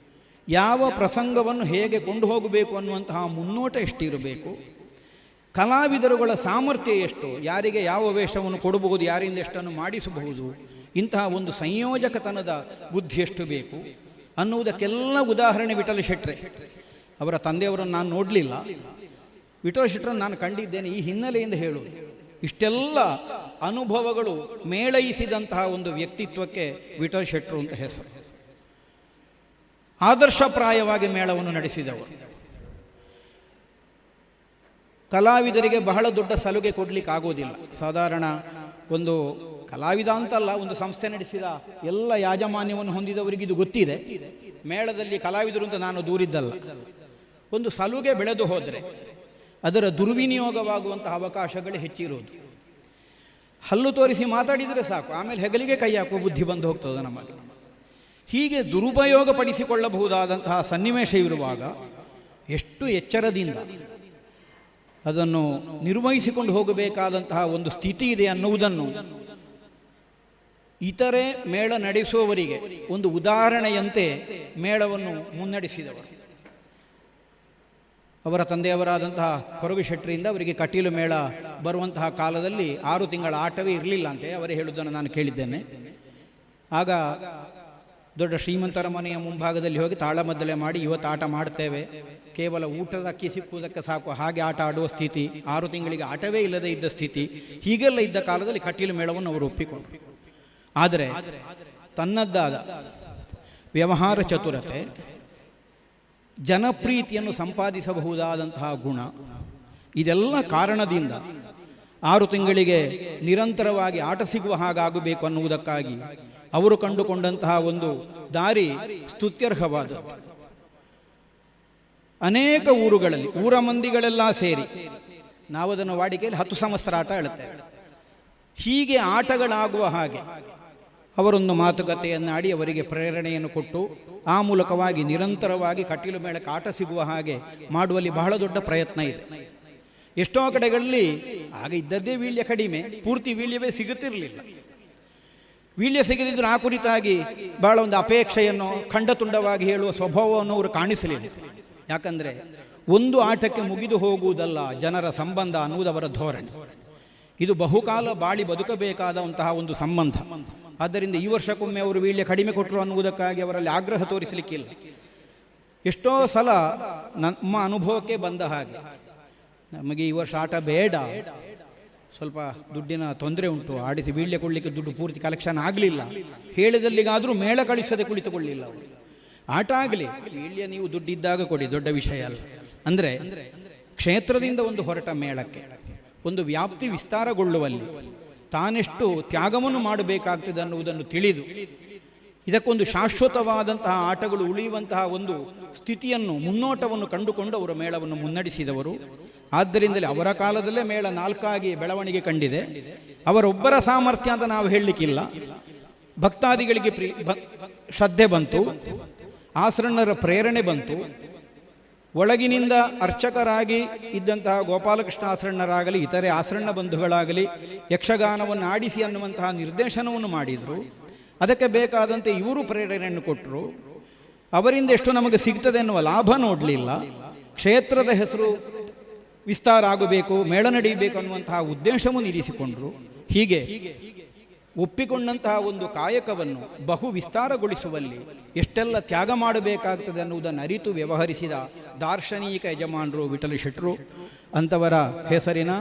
ಯಾವ ಪ್ರಸಂಗವನ್ನು ಹೇಗೆ ಕೊಂಡು ಹೋಗಬೇಕು ಅನ್ನುವಂತಹ ಮುನ್ನೋಟ ಎಷ್ಟಿರಬೇಕು, ಕಲಾವಿದರುಗಳ ಸಾಮರ್ಥ್ಯ ಎಷ್ಟು, ಯಾರಿಗೆ ಯಾವ ವೇಷವನ್ನು ಕೊಡಬಹುದು, ಯಾರಿಂದ ಎಷ್ಟನ್ನು ಮಾಡಿಸಬಹುದು, ಇಂತಹ ಒಂದು ಸಂಯೋಜಕತನದ ಬುದ್ಧಿ ಎಷ್ಟು ಬೇಕು ಅನ್ನುವುದಕ್ಕೆಲ್ಲ ಉದಾಹರಣೆ ವಿಠಲ ಶೆಟ್ಟರೆ. ಅವರ ತಂದೆಯವರನ್ನು ನಾನು ನೋಡಲಿಲ್ಲ, ವಿಠಲ ಶೆಟ್ಟರನ್ನು ನಾನು ಕಂಡಿದ್ದೇನೆ. ಈ ಹಿನ್ನೆಲೆಯಿಂದ ಹೇಳುವುದು, ಇಷ್ಟೆಲ್ಲ ಅನುಭವಗಳು ಮೇಳೈಸಿದಂತಹ ಒಂದು ವ್ಯಕ್ತಿತ್ವಕ್ಕೆ ವಿಠಲ ಶೆಟ್ಟರು ಅಂತ ಹೆಸರು. ಆದರ್ಶಪ್ರಾಯವಾಗಿ ಮೇಳವನ್ನು ನಡೆಸಿದವರು. ಕಲಾವಿದರಿಗೆ ಬಹಳ ದೊಡ್ಡ ಸಲುಗೆ ಕೊಡಲಿಕ್ಕೆ ಆಗೋದಿಲ್ಲ. ಸಾಧಾರಣ ಒಂದು ಕಲಾವಿದ ಅಂತಲ್ಲ, ಒಂದು ಸಂಸ್ಥೆ ನಡೆಸಿದ ಎಲ್ಲ ಯಾಜಮಾನ್ಯವನ್ನು ಹೊಂದಿದವರಿಗೆ ಇದು ಗೊತ್ತಿದೆ. ಮೇಳದಲ್ಲಿ ಕಲಾವಿದರು ಅಂತ ನಾನು ದೂರಿದ್ದಲ್ಲ. ಒಂದು ಸಲುಗೆ ಬೆಳೆದು ಹೋದರೆ ಅದರ ದುರ್ವಿನಿಯೋಗವಾಗುವಂತಹ ಅವಕಾಶಗಳು ಹೆಚ್ಚಿರುವುದು. ಹಲ್ಲು ತೋರಿಸಿ ಮಾತಾಡಿದರೆ ಸಾಕು, ಆಮೇಲೆ ಹೆಗಲಿಗೆ ಕೈ ಹಾಕುವ ಬುದ್ಧಿ ಬಂದು ಹೋಗ್ತದೆ ನಮಗೆ. ಹೀಗೆ ದುರುಪಯೋಗ ಪಡಿಸಿಕೊಳ್ಳಬಹುದಾದಂತಹ ಸನ್ನಿವೇಶ ಇರುವಾಗ ಎಷ್ಟು ಎಚ್ಚರದಿಂದ ಅದನ್ನು ನಿರ್ವಹಿಸಿಕೊಂಡು ಹೋಗಬೇಕಾದಂತಹ ಒಂದು ಸ್ಥಿತಿ ಇದೆ ಅನ್ನುವುದನ್ನು ಇತರೆ ಮೇಳ ನಡೆಸುವವರಿಗೆ ಒಂದು ಉದಾಹರಣೆಯಂತೆ ಮೇಳವನ್ನು ಮುನ್ನಡೆಸಿದವರು. ಅವರ ತಂದೆಯವರಾದಂತಹ ಕೊರಗ ಶೆಟ್ಟರಿಂದ ಅವರಿಗೆ ಕಟೀಲು ಮೇಳ ಬರುವಂತಹ ಕಾಲದಲ್ಲಿ 6 ತಿಂಗಳ ಆಟವೇ ಇರಲಿಲ್ಲ ಅಂತೆ ಅವರೇ ಹೇಳುವುದನ್ನು ನಾನು ಕೇಳಿದ್ದೇನೆ. ಆಗ ದೊಡ್ಡ ಶ್ರೀಮಂತರ ಮನೆಯ ಮುಂಭಾಗದಲ್ಲಿ ಹೋಗಿ ತಾಳಮದ್ದಲೆ ಮಾಡಿ, ಇವತ್ತು ಆಟ ಮಾಡ್ತೇವೆ, ಕೇವಲ ಊಟದ ಅಕ್ಕಿ ಸಿಕ್ಕುವುದಕ್ಕೆ ಸಾಕು, ಹಾಗೆ ಆಟ ಆಡುವ ಸ್ಥಿತಿ, 6 ತಿಂಗಳಿಗೆ ಆಟವೇ ಇಲ್ಲದೆ ಇದ್ದ ಸ್ಥಿತಿ, ಹೀಗೆಲ್ಲ ಇದ್ದ ಕಾಲದಲ್ಲಿ ಕಟೀಲು ಮೇಳವನ್ನು ಅವರು ಒಪ್ಪಿಕೊಂಡರು. ಆದರೆ ತನ್ನದ್ದಾದ ವ್ಯವಹಾರ ಚತುರತೆ, ಜನಪ್ರೀತಿಯನ್ನು ಸಂಪಾದಿಸಬಹುದಾದಂತಹ ಗುಣ, ಇದೆಲ್ಲ ಕಾರಣದಿಂದ 6 ತಿಂಗಳಿಗೆ ನಿರಂತರವಾಗಿ ಆಟ ಸಿಗುವ ಹಾಗಾಗಬೇಕು ಅನ್ನುವುದಕ್ಕಾಗಿ ಅವರು ಕಂಡುಕೊಂಡಂತಹ ಒಂದು ದಾರಿ ಸ್ತುತ್ಯರ್ಹವಾದ. ಅನೇಕ ಊರುಗಳಲ್ಲಿ ಊರ ಮಂದಿಗಳೆಲ್ಲ ಸೇರಿ, ನಾವು ಅದನ್ನು ವಾಡಿಕೆಯಲ್ಲಿ 10 ಸಂವತ್ಸರ ಆಟ ಹೇಳುತ್ತೇವೆ, ಹೀಗೆ ಆಟಗಳಾಗುವ ಹಾಗೆ ಅವರೊಂದು ಮಾತುಕತೆಯನ್ನಾಡಿ ಅವರಿಗೆ ಪ್ರೇರಣೆಯನ್ನು ಕೊಟ್ಟು ಆ ಮೂಲಕವಾಗಿ ನಿರಂತರವಾಗಿ ಕಟೀಲು ಮೇಳಕ್ಕೆ ಆಟ ಸಿಗುವ ಹಾಗೆ ಮಾಡುವಲ್ಲಿ ಬಹಳ ದೊಡ್ಡ ಪ್ರಯತ್ನ ಇದೆ. ಎಷ್ಟೋ ಕಡೆಗಳಲ್ಲಿ ಆಗ ಇದ್ದದ್ದೇ ವೀಳ್ಯ ಕಡಿಮೆ, ಪೂರ್ತಿ ವೀಳ್ಯವೇ ಸಿಗುತ್ತಿರಲಿಲ್ಲ. ವೀಳ್ಯ ಸಿಗದಿದ್ದರೂ ಆ ಕುರಿತಾಗಿ ಬಹಳ ಒಂದು ಅಪೇಕ್ಷೆಯನ್ನು ಖಂಡತುಂಡವಾಗಿ ಹೇಳುವ ಸ್ವಭಾವವನ್ನು ಅವರು ಕಾಣಿಸಲಿಲ್ಲ. ಯಾಕಂದರೆ ಒಂದು ಆಟಕ್ಕೆ ಮುಗಿದು ಹೋಗುವುದಲ್ಲ ಜನರ ಸಂಬಂಧ ಅನ್ನುವುದವರ ಧೋರಣೆ. ಇದು ಬಹುಕಾಲ ಬಾಳಿ ಬದುಕಬೇಕಾದಂತಹ ಒಂದು ಸಂಬಂಧ. ಆದ್ದರಿಂದ ಈ ವರ್ಷಕ್ಕೊಮ್ಮೆ ಅವರು ವೀಳ್ಯ ಕಡಿಮೆ ಕೊಟ್ಟರು ಅನ್ನುವುದಕ್ಕಾಗಿ ಅವರಲ್ಲಿ ಆಗ್ರಹ ತೋರಿಸಲಿಕ್ಕಿಲ್ಲ. ಎಷ್ಟೋ ಸಲ ನಮ್ಮ ಅನುಭವಕ್ಕೆ ಬಂದ ಹಾಗೆ, ನಮಗೆ ಈ ವರ್ಷ ಆಟ ಬೇಡ, ಸ್ವಲ್ಪ ದುಡ್ಡಿನ ತೊಂದರೆ ಉಂಟು, ಆಡಿಸಿ ವೀಳ್ಯ ಕೊಡಲಿಕ್ಕೆ ದುಡ್ಡು ಪೂರ್ತಿ ಕಲೆಕ್ಷನ್ ಆಗಲಿಲ್ಲ, ಹೇಳಿದಲ್ಲಿಗಾದರೂ ಮೇಳ ಕಳಿಸದೆ ಕುಳಿತುಕೊಳ್ಳಿಲ್ಲ ಅವರು. ಆಟ ಆಗಲಿ, ವೀಳ್ಯ ನೀವು ದುಡ್ಡಿದ್ದಾಗ ಕೊಡಿ, ದೊಡ್ಡ ವಿಷಯ ಅಲ್ಲ. ಅಂದರೆ ಕ್ಷೇತ್ರದಿಂದ ಒಂದು ಹೊರಟ ಮೇಳಕ್ಕೆ ಒಂದು ವ್ಯಾಪ್ತಿ ವಿಸ್ತಾರಗೊಳ್ಳುವಲ್ಲಿ ತಾನೆಷ್ಟು ತ್ಯಾಗವನ್ನು ಮಾಡಬೇಕಾಗ್ತದೆ ಅನ್ನುವುದನ್ನು ತಿಳಿದು ಇದಕ್ಕೊಂದು ಶಾಶ್ವತವಾದಂತಹ ಆಟಗಳು ಉಳಿಯುವಂತಹ ಒಂದು ಸ್ಥಿತಿಯನ್ನು, ಮುನ್ನೋಟವನ್ನು ಕಂಡುಕೊಂಡು ಅವರು ಮೇಳವನ್ನು ಮುನ್ನಡೆಸಿದವರು. ಆದ್ದರಿಂದಲೇ ಅವರ ಕಾಲದಲ್ಲೇ ಮೇಳ 4 ಆಗಿ ಬೆಳವಣಿಗೆ ಕಂಡಿದೆ. ಅವರೊಬ್ಬರ ಸಾಮರ್ಥ್ಯ ಅಂತ ನಾವು ಹೇಳಲಿಕ್ಕಿಲ್ಲ. ಭಕ್ತಾದಿಗಳಿಗೆ ಶ್ರದ್ಧೆ ಬಂತು, ಆಸರಣರ ಪ್ರೇರಣೆ ಬಂತು. ಒಳಗಿನಿಂದ ಅರ್ಚಕರಾಗಿ ಇದ್ದಂತಹ ಗೋಪಾಲಕೃಷ್ಣ ಆಸರಣರಾಗಲಿ ಇತರೆ ಆಸರಣ ಬಂಧುಗಳಾಗಲಿ ಯಕ್ಷಗಾನವನ್ನು ಆಡಿಸಿ ಅನ್ನುವಂತಹ ನಿರ್ದೇಶನವನ್ನು ಮಾಡಿದರು. ಅದಕ್ಕೆ ಬೇಕಾದಂತೆ ಇವರು ಪ್ರೇರಣೆಯನ್ನು ಕೊಟ್ಟರು. ಅವರಿಂದ ಎಷ್ಟು ನಮಗೆ ಸಿಗ್ತದೆ ಎನ್ನುವ ಲಾಭ ನೋಡಲಿಲ್ಲ. ಕ್ಷೇತ್ರದ ಹೆಸರು ವಿಸ್ತಾರ ಆಗಬೇಕು, ಮೇಳ ನಡೆಯಬೇಕು ಅನ್ನುವಂತಹ ಉದ್ದೇಶವನ್ನು ಇರಿಸಿಕೊಂಡರು. ಹೀಗೆ ಒಪ್ಪಿಕೊಂಡಂತಹ ಒಂದು ಕಾಯಕವನ್ನು ಬಹು ವಿಸ್ತಾರಗೊಳಿಸುವಲ್ಲಿ ಎಷ್ಟೆಲ್ಲ ತ್ಯಾಗ ಮಾಡಬೇಕಾಗ್ತದೆ ಅನ್ನುವುದನ್ನು ಅರಿತು ವ್ಯವಹರಿಸಿದ ದಾರ್ಶನಿಕ ಯಜಮಾನರು ವಿಠಲ ಶೆಟ್ಟರು. ಅಂಥವರ ಹೆಸರಿನ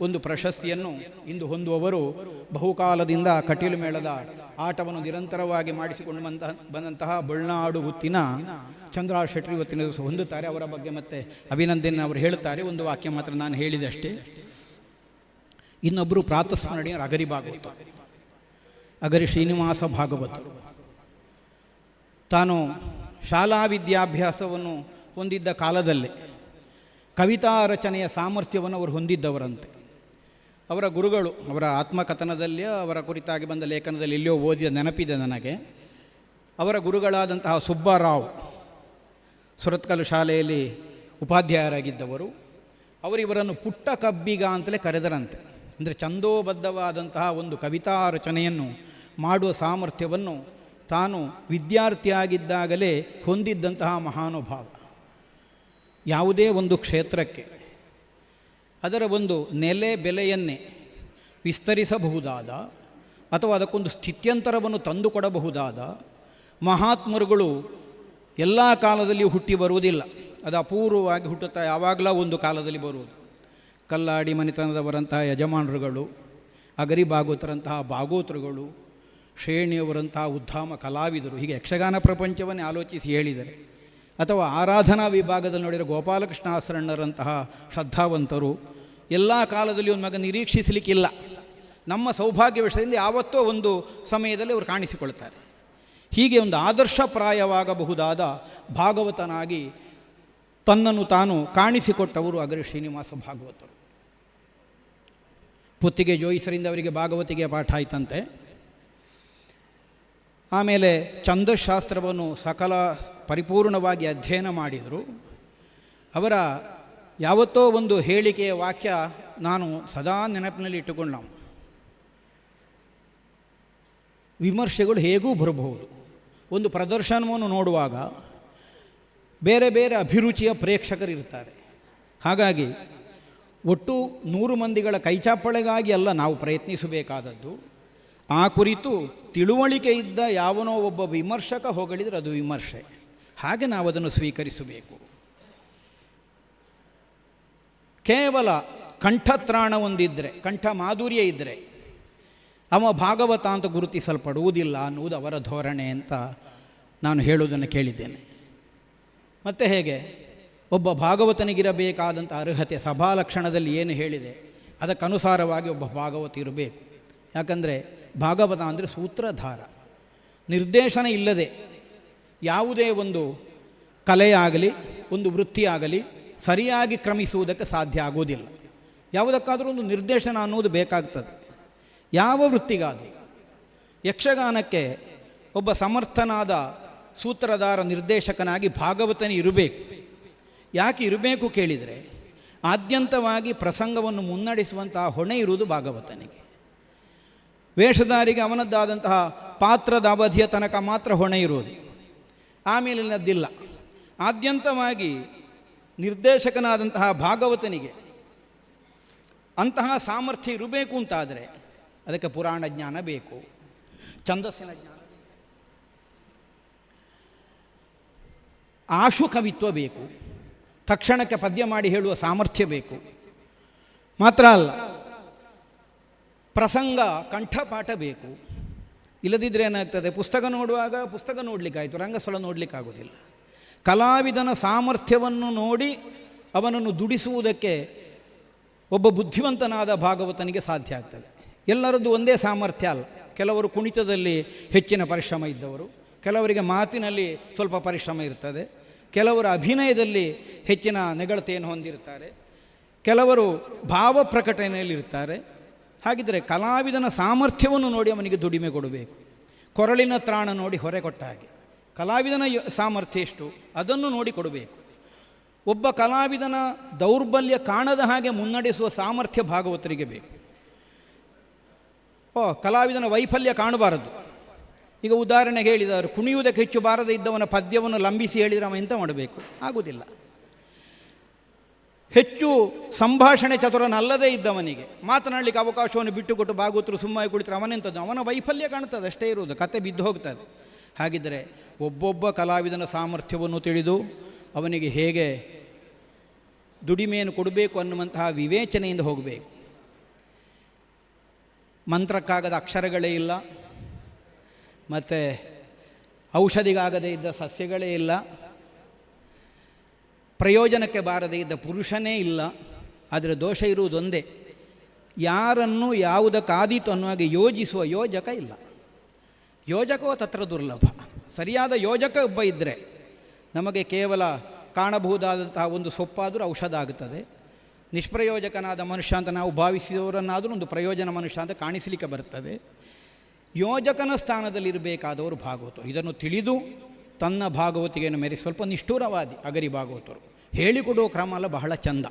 ಒಂದು ಪ್ರಶಸ್ತಿಯನ್ನು ಇಂದು ಹೊಂದುವವರು ಬಹುಕಾಲದಿಂದ ಕಟೀಲು ಮೇಳದ ಆಟವನ್ನು ನಿರಂತರವಾಗಿ ಮಾಡಿಸಿಕೊಂಡು ಬಂದಂತಹ ಬಳ್ನಾಡು ಗುತ್ತಿನ ಚಂದ್ರ ಶೆಟ್ಟರು ಇವತ್ತಿನ ದಿವಸ ಹೊಂದುತ್ತಾರೆ. ಅವರ ಬಗ್ಗೆ ಮತ್ತೆ ಅಭಿನಂದನೆ ಅವರು ಹೇಳುತ್ತಾರೆ. ಒಂದು ವಾಕ್ಯ ಮಾತ್ರ ನಾನು ಹೇಳಿದಷ್ಟೇ. ಇನ್ನೊಬ್ಬರು ಪ್ರಾತಸ್ಮರಣೀಯರು ಅಗರಿ ಭಾಗವತ, ಅಗರಿ ಶ್ರೀನಿವಾಸ ಭಾಗವತರು. ತಾನು ಶಾಲಾ ವಿದ್ಯಾಭ್ಯಾಸವನ್ನು ಹೊಂದಿದ್ದ ಕಾಲದಲ್ಲೇ ಕವಿತಾ ರಚನೆಯ ಸಾಮರ್ಥ್ಯವನ್ನು ಅವರು ಹೊಂದಿದ್ದವರಂತೆ. ಅವರ ಗುರುಗಳು, ಅವರ ಆತ್ಮಕಥನದಲ್ಲಿ ಅವರ ಕುರಿತಾಗಿ ಬಂದ ಲೇಖನದಲ್ಲಿ ಎಲ್ಲಿಯೋ ಓದಿದ ನೆನಪಿದೆ ನನಗೆ. ಅವರ ಗುರುಗಳಾದಂತಹ ಸುಬ್ಬರಾವ್ ಸುರತ್ಕಲ್ ಶಾಲೆಯಲ್ಲಿ ಉಪಾಧ್ಯಾಯರಾಗಿದ್ದವರು. ಅವರು ಇವರನ್ನು ಪುಟ್ಟ ಕಬ್ಬಿಗ ಅಂತಲೇ ಕರೆದರಂತೆ. ಅಂದರೆ ಛಂದೋಬದ್ಧವಾದಂತಹ ಒಂದು ಕವಿತಾ ರಚನೆಯನ್ನು ಮಾಡುವ ಸಾಮರ್ಥ್ಯವನ್ನು ತಾನು ವಿದ್ಯಾರ್ಥಿಯಾಗಿದ್ದಾಗಲೇ ಹೊಂದಿದ್ದಂತಹ ಮಹಾನುಭಾವ. ಯಾವುದೇ ಒಂದು ಕ್ಷೇತ್ರಕ್ಕೆ ಅದರ ಒಂದು ನೆಲೆ ಬೆಲೆಯನ್ನೇ ವಿಸ್ತರಿಸಬಹುದಾದ ಅಥವಾ ಅದಕ್ಕೊಂದು ಸ್ಥಿತ್ಯಂತರವನ್ನು ತಂದುಕೊಡಬಹುದಾದ ಮಹಾತ್ಮರುಗಳು ಎಲ್ಲ ಕಾಲದಲ್ಲಿಯೂ ಹುಟ್ಟಿ ಬರುವುದಿಲ್ಲ. ಅದು ಅಪೂರ್ವವಾಗಿ ಹುಟ್ಟುತ್ತಾ ಯಾವಾಗಲೂ ಒಂದು ಕಾಲದಲ್ಲಿ ಬರುವುದು. ಕಲ್ಲಾಡಿ ಮನೆತನದವರಂತಹ ಯಜಮಾನರುಗಳು, ಅಗರಿ ಭಾಗವತರಂತಹ ಭಾಗವತರುಗಳು, ಶ್ರೇಣಿಯವರಂತಹ ಉದ್ಧಾಮ ಕಲಾವಿದರು, ಹೀಗೆ ಯಕ್ಷಗಾನ ಪ್ರಪಂಚವನ್ನೇ ಆಲೋಚಿಸಿ ಹೇಳಿದರೆ, ಅಥವಾ ಆರಾಧನಾ ವಿಭಾಗದಲ್ಲಿ ನೋಡಿದರೆ ಗೋಪಾಲಕೃಷ್ಣ ಆಸರಣರಂತಹ ಶ್ರದ್ಧಾವಂತರು, ಎಲ್ಲ ಕಾಲದಲ್ಲಿ ಒಂದು ಮಗ ನಿರೀಕ್ಷಿಸಲಿಕ್ಕಿಲ್ಲ. ನಮ್ಮ ಸೌಭಾಗ್ಯವಿಷಯದಿಂದ ಯಾವತ್ತೋ ಒಂದು ಸಮಯದಲ್ಲಿ ಅವರು ಕಾಣಿಸಿಕೊಳ್ತಾರೆ. ಹೀಗೆ ಒಂದು ಆದರ್ಶಪ್ರಾಯವಾಗಬಹುದಾದ ಭಾಗವತನಾಗಿ ತನ್ನನ್ನು ತಾನು ಕಾಣಿಸಿಕೊಟ್ಟವರು ಅಗರಿ ಶ್ರೀನಿವಾಸ ಭಾಗವತರು. ಪುತ್ತಿಗೆ ಜೋಯಿಸರಿಂದ ಅವರಿಗೆ ಭಾಗವತಿಗೆ ಪಾಠ ಆಯ್ತಂತೆ. ಆಮೇಲೆ ಛಂದಶಾಸ್ತ್ರವನ್ನು ಸಕಲ ಪರಿಪೂರ್ಣವಾಗಿ ಅಧ್ಯಯನ ಮಾಡಿದರು. ಅವರ ಯಾವತ್ತೋ ಒಂದು ಹೇಳಿಕೆಯ ವಾಕ್ಯ ನಾನು ಸದಾ ನೆನಪಿನಲ್ಲಿ ಇಟ್ಟುಕೊಂಡು, ನಾವು ವಿಮರ್ಶೆಗಳು ಹೇಗೂ ಬರಬಹುದು. ಒಂದು ಪ್ರದರ್ಶನವನ್ನು ನೋಡುವಾಗ ಬೇರೆ ಬೇರೆ ಅಭಿರುಚಿಯ ಪ್ರೇಕ್ಷಕರಿರ್ತಾರೆ. ಹಾಗಾಗಿ ಒಟ್ಟು 100 ಮಂದಿಗಳ ಕೈಚಾಪ್ಪಳೆಗಾಗಿ ಅಲ್ಲ ನಾವು ಪ್ರಯತ್ನಿಸಬೇಕಾದದ್ದು. ಆ ಕುರಿತು ತಿಳುವಳಿಕೆ ಇದ್ದ ಯಾವನೋ ಒಬ್ಬ ವಿಮರ್ಶಕ ಹೊಗಳಿದರೆ ಅದು ವಿಮರ್ಶೆ. ಹಾಗೆ ನಾವು ಅದನ್ನು ಸ್ವೀಕರಿಸಬೇಕು. ಕೇವಲ ಕಂಠತ್ರಾಣ ಒಂದಿದ್ದರೆ, ಕಂಠ ಮಾಧುರ್ಯ ಇದ್ದರೆ ಅವ ಭಾಗವತ ಅಂತ ಗುರುತಿಸಲ್ಪಡುವುದಿಲ್ಲ ಅನ್ನುವುದು ಅವರ ಧೋರಣೆ ಅಂತ ನಾನು ಹೇಳುವುದನ್ನು ಕೇಳಿದ್ದೇನೆ. ಮತ್ತು ಹೇಗೆ ಒಬ್ಬ ಭಾಗವತನಿಗಿರಬೇಕಾದಂಥ ಅರ್ಹತೆ ಸಭಾಲಕ್ಷಣದಲ್ಲಿ ಏನು ಹೇಳಿದೆ ಅದಕ್ಕನುಸಾರವಾಗಿ ಒಬ್ಬ ಭಾಗವತ ಇರಬೇಕು. ಯಾಕಂದರೆ ಭಾಗವತ ಅಂದರೆ ಸೂತ್ರಧಾರ. ನಿರ್ದೇಶನ ಇಲ್ಲದೆ ಯಾವುದೇ ಒಂದು ಕಲೆಯಾಗಲಿ ಒಂದು ವೃತ್ತಿಯಾಗಲಿ ಸರಿಯಾಗಿ ಕ್ರಮಿಸುವುದಕ್ಕೆ ಸಾಧ್ಯ ಆಗುವುದಿಲ್ಲ. ಯಾವುದಕ್ಕಾದರೂ ಒಂದು ನಿರ್ದೇಶನ ಅನ್ನುವುದು ಬೇಕಾಗ್ತದೆ. ಯಾವ ವೃತ್ತಿಗಾದರೂ. ಯಕ್ಷಗಾನಕ್ಕೆ ಒಬ್ಬ ಸಮರ್ಥನಾದ ಸೂತ್ರಧಾರ ನಿರ್ದೇಶಕನಾಗಿ ಭಾಗವತನೇ ಇರಬೇಕು. ಯಾಕೆ ಇರಬೇಕು ಕೇಳಿದರೆ, ಆದ್ಯಂತವಾಗಿ ಪ್ರಸಂಗವನ್ನು ಮುನ್ನಡೆಸುವಂತಹ ಹೊಣೆ ಇರುವುದು ಭಾಗವತನಿಗೆ. ವೇಷಧಾರಿಗೆ ಅವನದ್ದಾದಂತಹ ಪಾತ್ರದ ಅವಧಿಯ ತನಕ ಮಾತ್ರ ಹೊಣೆ ಇರುವುದು, ಆಮೇಲಿನದ್ದಿಲ್ಲ. ಆದ್ಯಂತವಾಗಿ ನಿರ್ದೇಶಕನಾದಂತಹ ಭಾಗವತನಿಗೆ ಅಂತಹ ಸಾಮರ್ಥ್ಯ ಇರಬೇಕು ಅಂತಾದರೆ ಅದಕ್ಕೆ ಪುರಾಣ ಜ್ಞಾನ ಬೇಕು, ಛಂದಸ್ಸಿನ ಜ್ಞಾನ, ಆಶು ಕವಿತ್ವ ಬೇಕು, ತಕ್ಷಣಕ್ಕೆ ಪದ್ಯ ಮಾಡಿ ಹೇಳುವ ಸಾಮರ್ಥ್ಯ ಬೇಕು. ಮಾತ್ರ ಅಲ್ಲ, ಪ್ರಸಂಗ ಕಂಠಪಾಠ ಬೇಕು. ಇಲ್ಲದಿದ್ದರೆ ಏನಾಗ್ತದೆ, ಪುಸ್ತಕ ನೋಡುವಾಗ ಪುಸ್ತಕ ನೋಡಲಿಕ್ಕಾಯಿತು, ರಂಗಸ್ಥಳ ನೋಡಲಿಕ್ಕಾಗೋದಿಲ್ಲ. ಕಲಾವಿದನ ಸಾಮರ್ಥ್ಯವನ್ನು ನೋಡಿ ಅವನನ್ನು ದುಡಿಸುವುದಕ್ಕೆ ಒಬ್ಬ ಬುದ್ಧಿವಂತನಾದ ಭಾಗವತನಿಗೆ ಸಾಧ್ಯ ಆಗ್ತದೆ. ಎಲ್ಲರದ್ದು ಒಂದೇ ಸಾಮರ್ಥ್ಯ ಅಲ್ಲ. ಕೆಲವರು ಕುಣಿತದಲ್ಲಿ ಹೆಚ್ಚಿನ ಪರಿಶ್ರಮ ಇದ್ದವರು, ಕೆಲವರಿಗೆ ಮಾತಿನಲ್ಲಿ ಸ್ವಲ್ಪ ಪರಿಶ್ರಮ ಇರ್ತದೆ, ಕೆಲವರು ಅಭಿನಯದಲ್ಲಿ ಹೆಚ್ಚಿನ ನೆಗಳತೆಯನ್ನು ಹೊಂದಿರ್ತಾರೆ, ಕೆಲವರು ಭಾವ ಪ್ರಕಟಣೆಯಲ್ಲಿರ್ತಾರೆ. ಹಾಗಿದ್ದರೆ ಕಲಾವಿದನ ಸಾಮರ್ಥ್ಯವನ್ನು ನೋಡಿ ಅವನಿಗೆ ದುಡಿಮೆ ಕೊಡಬೇಕು. ಕೊರಳಿನ ತ್ರಾಣ ನೋಡಿ ಹೊರೆ ಕೊಟ್ಟ ಹಾಗೆ ಕಲಾವಿದನ ಸಾಮರ್ಥ್ಯ ಎಷ್ಟು ಅದನ್ನು ನೋಡಿ ಕೊಡಬೇಕು. ಒಬ್ಬ ಕಲಾವಿದನ ದೌರ್ಬಲ್ಯ ಕಾಣದ ಹಾಗೆ ಮುನ್ನಡೆಸುವ ಸಾಮರ್ಥ್ಯ ಭಾಗವತರಿಗೆ ಬೇಕು. ಕಲಾವಿದನ ವೈಫಲ್ಯ ಕಾಣಬಾರದು. ಈಗ ಉದಾಹರಣೆಗೆ ಹೇಳಿದವರು, ಕುಣಿಯುವುದಕ್ಕೆ ಹೆಚ್ಚು ಬಾರದೇ ಇದ್ದವನ ಪದ್ಯವನ್ನು ಲಂಬಿಸಿ ಹೇಳಿದರೆ ಅವ ಎಂತ ಮಾಡಬೇಕು? ಆಗುವುದಿಲ್ಲ. ಹೆಚ್ಚು ಸಂಭಾಷಣೆ ಚತುರನಲ್ಲದೇ ಇದ್ದವನಿಗೆ ಮಾತನಾಡಲಿಕ್ಕೆ ಅವಕಾಶವನ್ನು ಬಿಟ್ಟುಕೊಟ್ಟು ಭಾಗವತರು ಸುಮ್ಮನೆ ಕುಳಿತರೆ ಅವನೆಂಥದ್ದು? ಅವನ ವೈಫಲ್ಯ ಕಾಣ್ತದೆ, ಅಷ್ಟೇ ಇರುವುದು, ಕತೆ ಬಿದ್ದು ಹೋಗ್ತದೆ. ಹಾಗಿದ್ದರೆ ಒಬ್ಬೊಬ್ಬ ಕಲಾವಿದನ ಸಾಮರ್ಥ್ಯವನ್ನು ತಿಳಿದು ಅವನಿಗೆ ಹೇಗೆ ದುಡಿಮೆಯನ್ನು ಕೊಡಬೇಕು ಅನ್ನುವಂತಹ ವಿವೇಚನೆಯಿಂದ ಹೋಗಬೇಕು. ಮಂತ್ರಕ್ಕಾಗದ ಅಕ್ಷರಗಳೇ ಇಲ್ಲ, ಮತ್ತು ಔಷಧಿಗಾಗದೇ ಇದ್ದ ಸಸ್ಯಗಳೇ ಇಲ್ಲ, ಪ್ರಯೋಜನಕ್ಕೆ ಬಾರದೇ ಇದ್ದ ಪುರುಷನೇ ಇಲ್ಲ. ಆದರೆ ದೋಷ ಇರುವುದೊಂದೇ, ಯಾರನ್ನು ಯಾವುದಕ್ಕಾದೀತು ಅನ್ನುವಾಗ ಯೋಜಿಸುವ ಯೋಜಕ ಇಲ್ಲ. ಯೋಜಕವೋ ತತ್ರ ದುರ್ಲಭ. ಸರಿಯಾದ ಯೋಜಕ ಒಬ್ಬ ಇದ್ದರೆ ನಮಗೆ ಕೇವಲ ಕಾಣಬಹುದಾದಂತಹ ಒಂದು ಸೊಪ್ಪಾದರೂ ಔಷಧ ಆಗುತ್ತದೆ. ನಿಷ್ಪ್ರಯೋಜಕನಾದ ಮನುಷ್ಯ ಅಂತ ನಾವು ಭಾವಿಸಿದವರನ್ನಾದರೂ ಒಂದು ಪ್ರಯೋಜನ ಮನುಷ್ಯ ಅಂತ ಕಾಣಿಸಲಿಕ್ಕೆ ಬರ್ತದೆ. ಯೋಜಕನ ಸ್ಥಾನದಲ್ಲಿರಬೇಕಾದವರು ಭಾಗವತರು. ಇದನ್ನು ತಿಳಿದು ತನ್ನ ಭಾಗವತಿಗೆಯನ್ನು ಮೇರೆ ಸ್ವಲ್ಪ ನಿಷ್ಠುರವಾದಿ ಅಗರಿ ಭಾಗವತರು. ಹೇಳಿಕೊಡುವ ಕ್ರಮ ಅಲ್ಲ, ಬಹಳ ಚಂದ.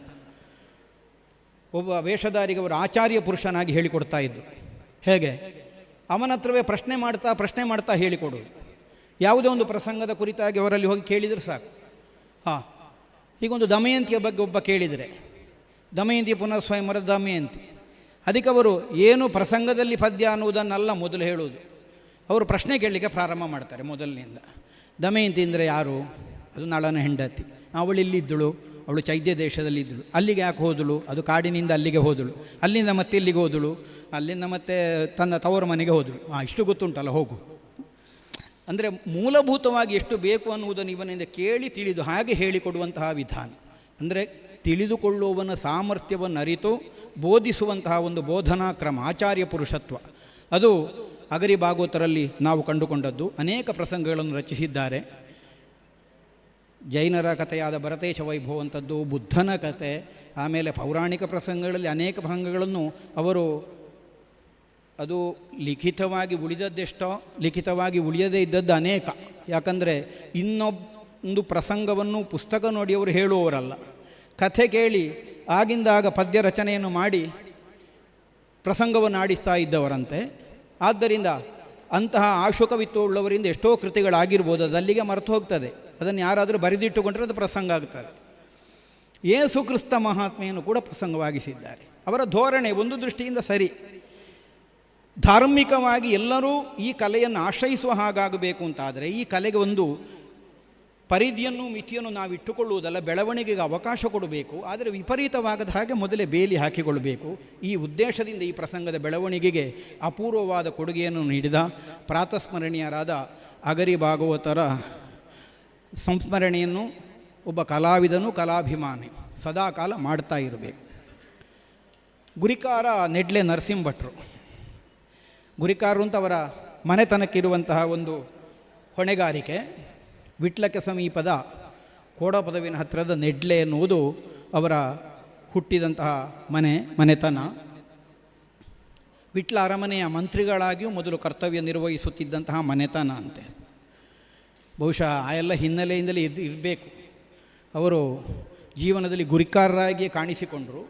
ಒಬ್ಬ ವೇಷಧಾರಿಗೆ ಅವರು ಆಚಾರ್ಯ ಪುರುಷನಾಗಿ ಹೇಳಿಕೊಡ್ತಾ ಇದ್ದರು. ಹೇಗೆ? ಅವನ ಹತ್ರವೇ ಪ್ರಶ್ನೆ ಮಾಡ್ತಾ ಹೇಳಿಕೊಡೋದು. ಯಾವುದೇ ಒಂದು ಪ್ರಸಂಗದ ಕುರಿತಾಗಿ ಅವರಲ್ಲಿ ಹೋಗಿ ಕೇಳಿದರೆ ಸಾಕು. ಹೀಗೊಂದು ದಮಯಂತಿಯ ಬಗ್ಗೆ ಒಬ್ಬ ಕೇಳಿದರೆ, ದಮಯಂತಿ ಪುನಃ ಸ್ವಯಂವರದ ದಮಯಂತಿ, ಅದಕ್ಕೆ ಅವರು ಏನು ಪ್ರಸಂಗದಲ್ಲಿ ಪದ್ಯ ಅನ್ನುವುದನ್ನೆಲ್ಲ ಮೊದಲು ಹೇಳುವುದು. ಅವರು ಪ್ರಶ್ನೆ ಕೇಳಲಿಕ್ಕೆ ಪ್ರಾರಂಭ ಮಾಡ್ತಾರೆ ಮೊದಲಿನಿಂದ. ದಮಯಂತಿ ಅಂದರೆ ಯಾರು? ಅದು ನಳನ ಹೆಂಡತಿ. ಅವಳು ಇಲ್ಲಿದ್ದಳು, ಅವಳು ಚೈದ್ಯ ದೇಶದಲ್ಲಿದ್ದಳು. ಅಲ್ಲಿಗೆ ಯಾಕೆ ಹೋದಳು? ಅದು ಕಾಡಿನಿಂದ ಅಲ್ಲಿಗೆ ಹೋದಳು, ಅಲ್ಲಿಂದ ಮತ್ತೆ ಇಲ್ಲಿಗೆ ಹೋದಳು, ಅಲ್ಲಿಂದ ಮತ್ತೆ ತನ್ನ ತವರು ಮನೆಗೆ ಹೋದಳು. ಇಷ್ಟು ಗೊತ್ತುಂಟಲ್ಲ, ಹೋಗು. ಅಂದರೆ ಮೂಲಭೂತವಾಗಿ ಎಷ್ಟು ಬೇಕು ಅನ್ನುವುದನ್ನು ಇವನಿಂದ ಕೇಳಿ ತಿಳಿದು ಹಾಗೆ ಹೇಳಿಕೊಡುವಂತಹ ವಿಧಾನ. ಅಂದರೆ ತಿಳಿದುಕೊಳ್ಳುವವನ ಸಾಮರ್ಥ್ಯವನ್ನು ಅರಿತು ಬೋಧಿಸುವಂತಹ ಒಂದು ಬೋಧನಾ ಕ್ರಮ, ಆಚಾರ್ಯ ಪುರುಷತ್ವ. ಅದು ಅಗರಿ ಭಾಗವತರಲ್ಲಿ ನಾವು ಕಂಡುಕೊಂಡದ್ದು. ಅನೇಕ ಪ್ರಸಂಗಗಳನ್ನು ರಚಿಸಿದ್ದಾರೆ. ಜೈನರ ಕಥೆಯಾದ ಭರತೇಶ ವೈಭವ ಅಂಥದ್ದು, ಬುದ್ಧನ ಕತೆ, ಆಮೇಲೆ ಪೌರಾಣಿಕ ಪ್ರಸಂಗಗಳಲ್ಲಿ ಅನೇಕ ಪ್ರಸಂಗಗಳನ್ನು ಅವರು, ಅದು ಲಿಖಿತವಾಗಿ ಉಳಿದದ್ದೆಷ್ಟೋ, ಲಿಖಿತವಾಗಿ ಉಳಿಯದೇ ಇದ್ದದ್ದು ಅನೇಕ. ಯಾಕಂದರೆ ಇನ್ನೊಂದು ಪ್ರಸಂಗವನ್ನು ಪುಸ್ತಕ ನೋಡಿ ಅವರು ಹೇಳುವವರಲ್ಲ, ಕಥೆ ಕೇಳಿ ಆಗಿಂದಾಗ ಪದ್ಯ ರಚನೆಯನ್ನು ಮಾಡಿ ಪ್ರಸಂಗವನ್ನು ಆಡಿಸ್ತಾ ಇದ್ದವರಂತೆ. ಆದ್ದರಿಂದ ಅಂತಹ ಆಶುಕವಿತ್ವ ಉಳ್ಳವರಿಂದ ಎಷ್ಟೋ ಕೃತಿಗಳಾಗಿರ್ಬೋದು, ಅದು ಅಲ್ಲಿಗೆ ಮರೆತು ಹೋಗ್ತದೆ. ಅದನ್ನು ಯಾರಾದರೂ ಬರೆದಿಟ್ಟುಕೊಂಡ್ರೆ ಅದು ಪ್ರಸಂಗ ಆಗ್ತದೆ. ಯೇಸು ಕ್ರಿಸ್ತ ಮಹಾತ್ಮೆಯನ್ನು ಕೂಡ ಪ್ರಸಂಗವಾಗಿಸಿದ್ದಾರೆ. ಅವರ ಧೋರಣೆ ಒಂದು ದೃಷ್ಟಿಯಿಂದ ಸರಿ. ಧಾರ್ಮಿಕವಾಗಿ ಎಲ್ಲರೂ ಈ ಕಲೆಯನ್ನು ಆಶ್ರಯಿಸುವ ಹಾಗಾಗಬೇಕು ಅಂತಾದರೆ ಈ ಕಲೆಗೆ ಒಂದು ಪರಿಧಿಯನ್ನು ಮಿತಿಯನ್ನು ನಾವು ಇಟ್ಟುಕೊಳ್ಳುವುದಲ್ಲ, ಬೆಳವಣಿಗೆಗೆ ಅವಕಾಶ ಕೊಡಬೇಕು. ಆದರೆ ವಿಪರೀತವಾಗದ ಹಾಗೆ ಮೊದಲೇ ಬೇಲಿ ಹಾಕಿಕೊಳ್ಳಬೇಕು. ಈ ಉದ್ದೇಶದಿಂದ ಈ ಪ್ರಸಂಗದ ಬೆಳವಣಿಗೆಗೆ ಅಪೂರ್ವವಾದ ಕೊಡುಗೆಯನ್ನು ನೀಡಿದ ಪ್ರಾತಸ್ಮರಣೀಯರಾದ ಅಗರಿ ಭಾಗವತರ ಸಂಸ್ಮರಣೆಯನ್ನು ಒಬ್ಬ ಕಲಾವಿದನು, ಕಲಾಭಿಮಾನಿ ಸದಾಕಾಲ ಮಾಡ್ತಾ ಇರಬೇಕು. ಗುರಿಕಾರ ನೆಡ್ಲೆ ನರಸಿಂಹಭಟ್ರು. ಗುರಿಕಾರರು ಅಂತ ಅವರ ಮನೆತನಕ್ಕಿರುವಂತಹ ಒಂದು ಹೊಣೆಗಾರಿಕೆ. ವಿಟ್ಲಕ್ಕೆ ಸಮೀಪದ ಕೋಡಪದವಿನ ಹತ್ತಿರದ ನೆಡ್ಲೆ ಎನ್ನುವುದು ಅವರ ಹುಟ್ಟಿದಂತಹ ಮನೆತನ. ವಿಟ್ಲ ಅರಮನೆಯ ಮಂತ್ರಿಗಳಾಗಿಯೂ ಮೊದಲು ಕರ್ತವ್ಯ ನಿರ್ವಹಿಸುತ್ತಿದ್ದಂತಹ ಮನೆತನ ಅಂತೆ. ಬಹುಶಃ ಆ ಎಲ್ಲ ಹಿನ್ನೆಲೆಯಿಂದಲೇ ಇರಬೇಕು. ಅವರು ಜೀವನದಲ್ಲಿ ಗುರಿಕಾರರಾಗಿ ಕಾಣಿಸಿಕೊಂಡರು.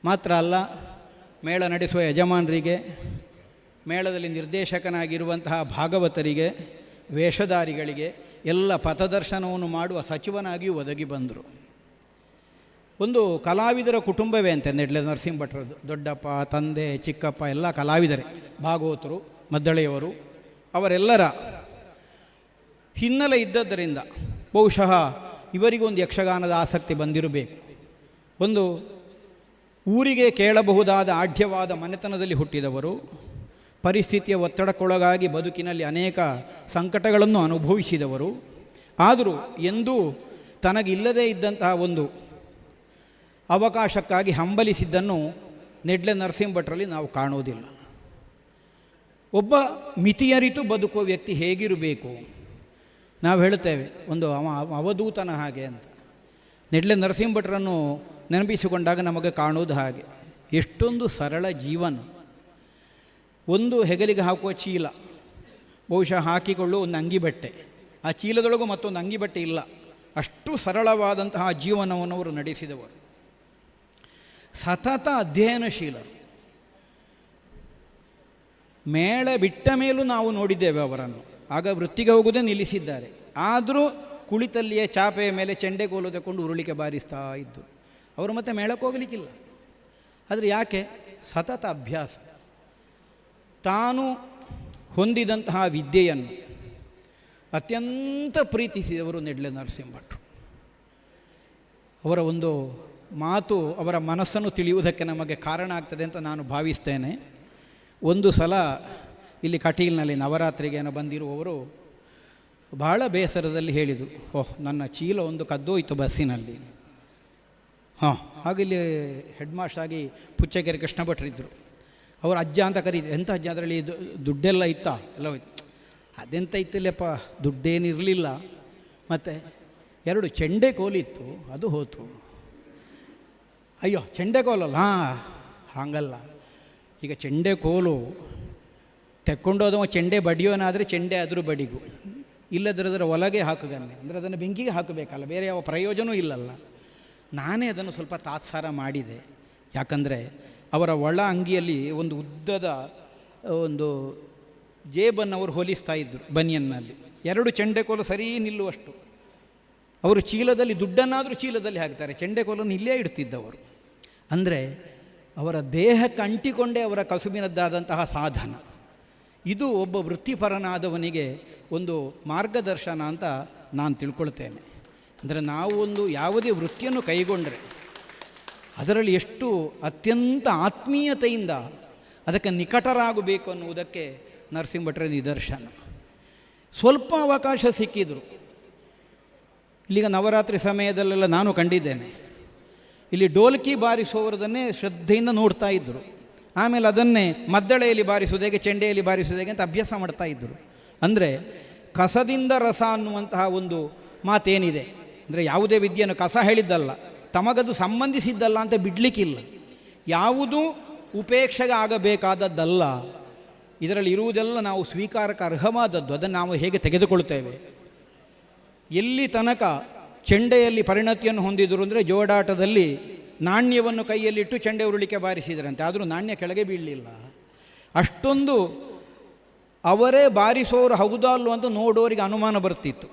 ಮಾತ್ರ ಅಲ್ಲ, ಮೇಳ ನಡೆಸುವ ಯಜಮಾನರಿಗೆ, ಮೇಳದಲ್ಲಿ ನಿರ್ದೇಶಕನಾಗಿರುವಂತಹ ಭಾಗವತರಿಗೆ, ವೇಷಧಾರಿಗಳಿಗೆ ಎಲ್ಲ ಪಥದರ್ಶನವನ್ನು ಮಾಡುವ ಸಚಿವನಾಗಿಯೂ ಒದಗಿ ಬಂದರು. ಒಂದು ಕಲಾವಿದರ ಕುಟುಂಬವೇ ಅಂತೆ ನೆಡ್ಲೆ ನರಸಿಂಹ ಭಟ್ರದ್ದು. ದೊಡ್ಡಪ್ಪ, ತಂದೆ, ಚಿಕ್ಕಪ್ಪ ಎಲ್ಲ ಕಲಾವಿದರೇ, ಭಾಗವತರು, ಮದ್ದಳೆಯವರು. ಅವರೆಲ್ಲರ ಹಿನ್ನೆಲೆ ಇದ್ದದ್ದರಿಂದ ಬಹುಶಃ ಇವರಿಗೊಂದು ಯಕ್ಷಗಾನದ ಆಸಕ್ತಿ ಬಂದಿರಬೇಕು. ಒಂದು ಊರಿಗೆ ಕೇಳಬಹುದಾದ ಆಢ್ಯವಾದ ಮನೆತನದಲ್ಲಿ ಹುಟ್ಟಿದವರು, ಪರಿಸ್ಥಿತಿಯ ಒತ್ತಡಕ್ಕೊಳಗಾಗಿ ಬದುಕಿನಲ್ಲಿ ಅನೇಕ ಸಂಕಟಗಳನ್ನು ಅನುಭವಿಸಿದವರು. ಆದರೂ ಎಂದೂ ತನಗಿಲ್ಲದೇ ಇದ್ದಂತಹ ಒಂದು ಅವಕಾಶಕ್ಕಾಗಿ ಹಂಬಲಿಸಿದ್ದನ್ನು ನೆಡ್ಲೆ ನರಸಿಂಹ ಭಟ್ರಲ್ಲಿ ನಾವು ಕಾಣೋದಿಲ್ಲ. ಒಬ್ಬ ಮಿತಿಯರಿತು ಬದುಕುವ ವ್ಯಕ್ತಿ ಹೇಗಿರಬೇಕು? ನಾವು ಹೇಳ್ತೇವೆ ಒಂದು ಅವಧೂತನ ಹಾಗೆ ಅಂತ. ನೆಡ್ಲೆ ನರಸಿಂಹ ಭಟ್ರನ್ನು ನೆನಪಿಸಿಕೊಂಡಾಗ ನಮಗೆ ಕಾಣೋದು ಹಾಗೆ. ಎಷ್ಟೊಂದು ಸರಳ ಜೀವನ. ಒಂದು ಹೆಗಲಿಗೆ ಹಾಕುವ ಚೀಲ, ಬಹುಶಃ ಹಾಕಿಕೊಳ್ಳುವ ಒಂದು ಅಂಗಿ ಬಟ್ಟೆ, ಆ ಚೀಲದೊಳಗೂ ಮತ್ತೊಂದು ಅಂಗಿ ಬಟ್ಟೆ ಇಲ್ಲ. ಅಷ್ಟು ಸರಳವಾದಂತಹ ಜೀವನವನ್ನು ಅವರು ನಡೆಸಿದವರು. ಸತತ ಅಧ್ಯಯನಶೀಲರು. ಮೇಳ ಬಿಟ್ಟ ಮೇಲೂ ನಾವು ನೋಡಿದ್ದೇವೆ ಅವರನ್ನು. ಆಗ ವೃತ್ತಿಗೆ ಹೋಗುವುದೇ ನಿಲ್ಲಿಸಿದ್ದಾರೆ. ಆದರೂ ಕುಳಿತಲ್ಲಿಯೇ ಚಾಪೆಯ ಮೇಲೆ ಚೆಂಡೆಗೋಲು ತಗೊಂಡು ಉರುಳಿಕೆ ಬಾರಿಸ್ತಾ ಇದ್ದರು. ಅವರು ಮತ್ತೆ ಮೇಳಕ್ಕೆ ಹೋಗಲಿಕ್ಕಿಲ್ಲ. ಆದರೆ ಯಾಕೆ? ಸತತ ಅಭ್ಯಾಸ. ತಾನು ಹೊಂದಿದಂತಹ ವಿದ್ಯೆಯನ್ನು ಅತ್ಯಂತ ಪ್ರೀತಿಸಿದವರು ನೆಡ್ಲೆ ನರಸಿಂಹ ಭಟ್ರು. ಅವರ ಒಂದು ಮಾತು ಅವರ ಮನಸ್ಸನ್ನು ತಿಳಿಯುವುದಕ್ಕೆ ನಮಗೆ ಕಾರಣ ಆಗ್ತದೆ ಅಂತ ನಾನು ಭಾವಿಸ್ತೇನೆ. ಒಂದು ಸಲ ಇಲ್ಲಿ ಕಟೀಲ್ನಲ್ಲಿ ನವರಾತ್ರಿಗೆ ಬಂದಿರುವವರು ಬಹಳ ಬೇಸರದಲ್ಲಿ ಹೇಳಿದರು, ಓಹ್ ನನ್ನ ಚೀಲ ಒಂದು ಕದ್ದೋಯ್ತು ಬಸ್ಸಿನಲ್ಲಿ. ಹಾಗಿಲ್ಲಿ ಹೆಡ್ ಮಾಸ್ಟರ್ ಆಗಿ ಪುಚ್ಚಕೆರೆ ಕೃಷ್ಣ ಭಟ್ರಿದ್ದರು. ಅವರು ಅಜ್ಜ ಅಂತ ಕರೀತಾರೆ. ಎಂಥ ಅಜ್ಜ? ಅದರಲ್ಲಿ ದುಡ್ಡೆಲ್ಲ ಇತ್ತಾ? ಎಲ್ಲ ಹೋಯ್ತು. ಅದೆಂತ ಇತ್ತಿಲ್ಲಪ್ಪ, ದುಡ್ಡೇನಿರಲಿಲ್ಲ. ಮತ್ತು 2 ಚೆಂಡೆ ಕೋಲಿತ್ತು, ಅದು ಹೋತು. ಅಯ್ಯೋ, ಚೆಂಡೆ ಕೋಲಲ್ಲ? ಹಾಗಲ್ಲ. ಈಗ ಚೆಂಡೆ ಕೋಲು ತೆಕ್ಕೊಂಡೋದವ ಚೆಂಡೆ ಬಡಿಯೋನಾದರೆ ಚೆಂಡೆ ಆದರೂ ಬಡಿಗು, ಇಲ್ಲದರದರ ಒಳಗೆ ಹಾಕುಗನ್ನೆ, ಅಂದರೆ ಅದನ್ನು ಬೆಂಕಿಗೆ ಹಾಕಬೇಕಲ್ಲ, ಬೇರೆ ಯಾವ ಪ್ರಯೋಜನವೂ ಇಲ್ಲಲ್ಲ. ನಾನೇ ಅದನ್ನು ಸ್ವಲ್ಪ ತಾತ್ಸಾರ ಮಾಡಿದೆ. ಯಾಕಂದರೆ ಅವರ ಒಳ ಅಂಗಿಯಲ್ಲಿ ಒಂದು ಉದ್ದದ ಒಂದು ಜೇಬನ್ನು ಅವರು ಹೋಲಿಸ್ತಾ ಇದ್ದರು ಬನಿಯನ್ನಲ್ಲಿ. 2 ಚೆಂಡೆಕೋಲು ಸರಿ ನಿಲ್ಲುವಷ್ಟು. ಅವರು ಚೀಲದಲ್ಲಿ ದುಡ್ಡನ್ನಾದರೂ ಚೀಲದಲ್ಲಿ ಹಾಕ್ತಾರೆ, ಚೆಂಡೆಕೋಲನ್ನು ಇಲ್ಲೇ ಇಡ್ತಿದ್ದವರು. ಅಂದರೆ ಅವರ ದೇಹಕ್ಕೆ ಅಂಟಿಕೊಂಡೇ ಅವರ ಕಸುಬಿನದ್ದಾದಂತಹ ಸಾಧನ. ಇದು ಒಬ್ಬ ವೃತ್ತಿಪರನಾದವನಿಗೆ ಒಂದು ಮಾರ್ಗದರ್ಶನ ಅಂತ ನಾನು ತಿಳ್ಕೊಳ್ತೇನೆ. ಅಂದರೆ ನಾವು ಒಂದು ಯಾವುದೇ ವೃತ್ತಿಯನ್ನು ಕೈಗೊಂಡರೆ ಅದರಲ್ಲಿ ಎಷ್ಟು ಅತ್ಯಂತ ಆತ್ಮೀಯತೆಯಿಂದ ಅದಕ್ಕೆ ನಿಕಟರಾಗಬೇಕು ಅನ್ನುವುದಕ್ಕೆ ನರಸಿಂಹ ಭಟ್ರ ನಿದರ್ಶನ. ಸ್ವಲ್ಪ ಅವಕಾಶ ಸಿಕ್ಕಿದ್ರು. ಇಲ್ಲಿಗ ನವರಾತ್ರಿ ಸಮಯದಲ್ಲೆಲ್ಲ ನಾನು ಕಂಡಿದ್ದೇನೆ, ಇಲ್ಲಿ ಡೋಲ್ಕಿ ಬಾರಿಸುವವರದನ್ನೇ ಶ್ರದ್ಧೆಯಿಂದ ನೋಡ್ತಾ ಇದ್ದರು. ಆಮೇಲೆ ಅದನ್ನೇ ಮದ್ದಳೆಯಲ್ಲಿ ಬಾರಿಸುವುದು ಹೇಗೆ, ಚೆಂಡೆಯಲ್ಲಿ ಬಾರಿಸುವುದು ಹೇಗೆ ಅಂತ ಅಭ್ಯಾಸ ಮಾಡ್ತಾ ಇದ್ದರು. ಅಂದರೆ ಕಸದಿಂದ ರಸ ಅನ್ನುವಂತಹ ಒಂದು ಮಾತೇನಿದೆ, ಅಂದರೆ ಯಾವುದೇ ವಿದ್ಯೆಯನ್ನು ಕಸ ಹೇಳಿದ್ದಲ್ಲ, ತಮಗದು ಸಂಬಂಧಿಸಿದ್ದಲ್ಲ ಅಂತ ಬಿಡಲಿಕ್ಕಿಲ್ಲ. ಯಾವುದೂ ಉಪೇಕ್ಷೆಗೆ ಆಗಬೇಕಾದದ್ದಲ್ಲ. ಇದರಲ್ಲಿ ಇರುವುದೆಲ್ಲ ನಾವು ಸ್ವೀಕಾರಕ್ಕೆ ಅರ್ಹವಾದದ್ದು. ಅದನ್ನು ನಾವು ಹೇಗೆ ತೆಗೆದುಕೊಳ್ತೇವೆ. ಎಲ್ಲಿ ತನಕ ಚೆಂಡೆಯಲ್ಲಿ ಪರಿಣತಿಯನ್ನು ಹೊಂದಿದರು ಅಂದರೆ ಜೋಡಾಟದಲ್ಲಿ ನಾಣ್ಯವನ್ನು ಕೈಯಲ್ಲಿಟ್ಟು ಚೆಂಡೆ ಉರುಳಿಕೆ ಬಾರಿಸಿದರಂತೆ. ಆದರೂ ನಾಣ್ಯ ಕೆಳಗೆ ಬೀಳಲಿಲ್ಲ. ಅಷ್ಟೊಂದು ಅವರೇ ಬಾರಿಸೋರು ಹೌದಾ ಅಲ್ಲೋ ಅಂತ ನೋಡೋರಿಗೆ ಅನುಮಾನ ಬರ್ತಿತ್ತು.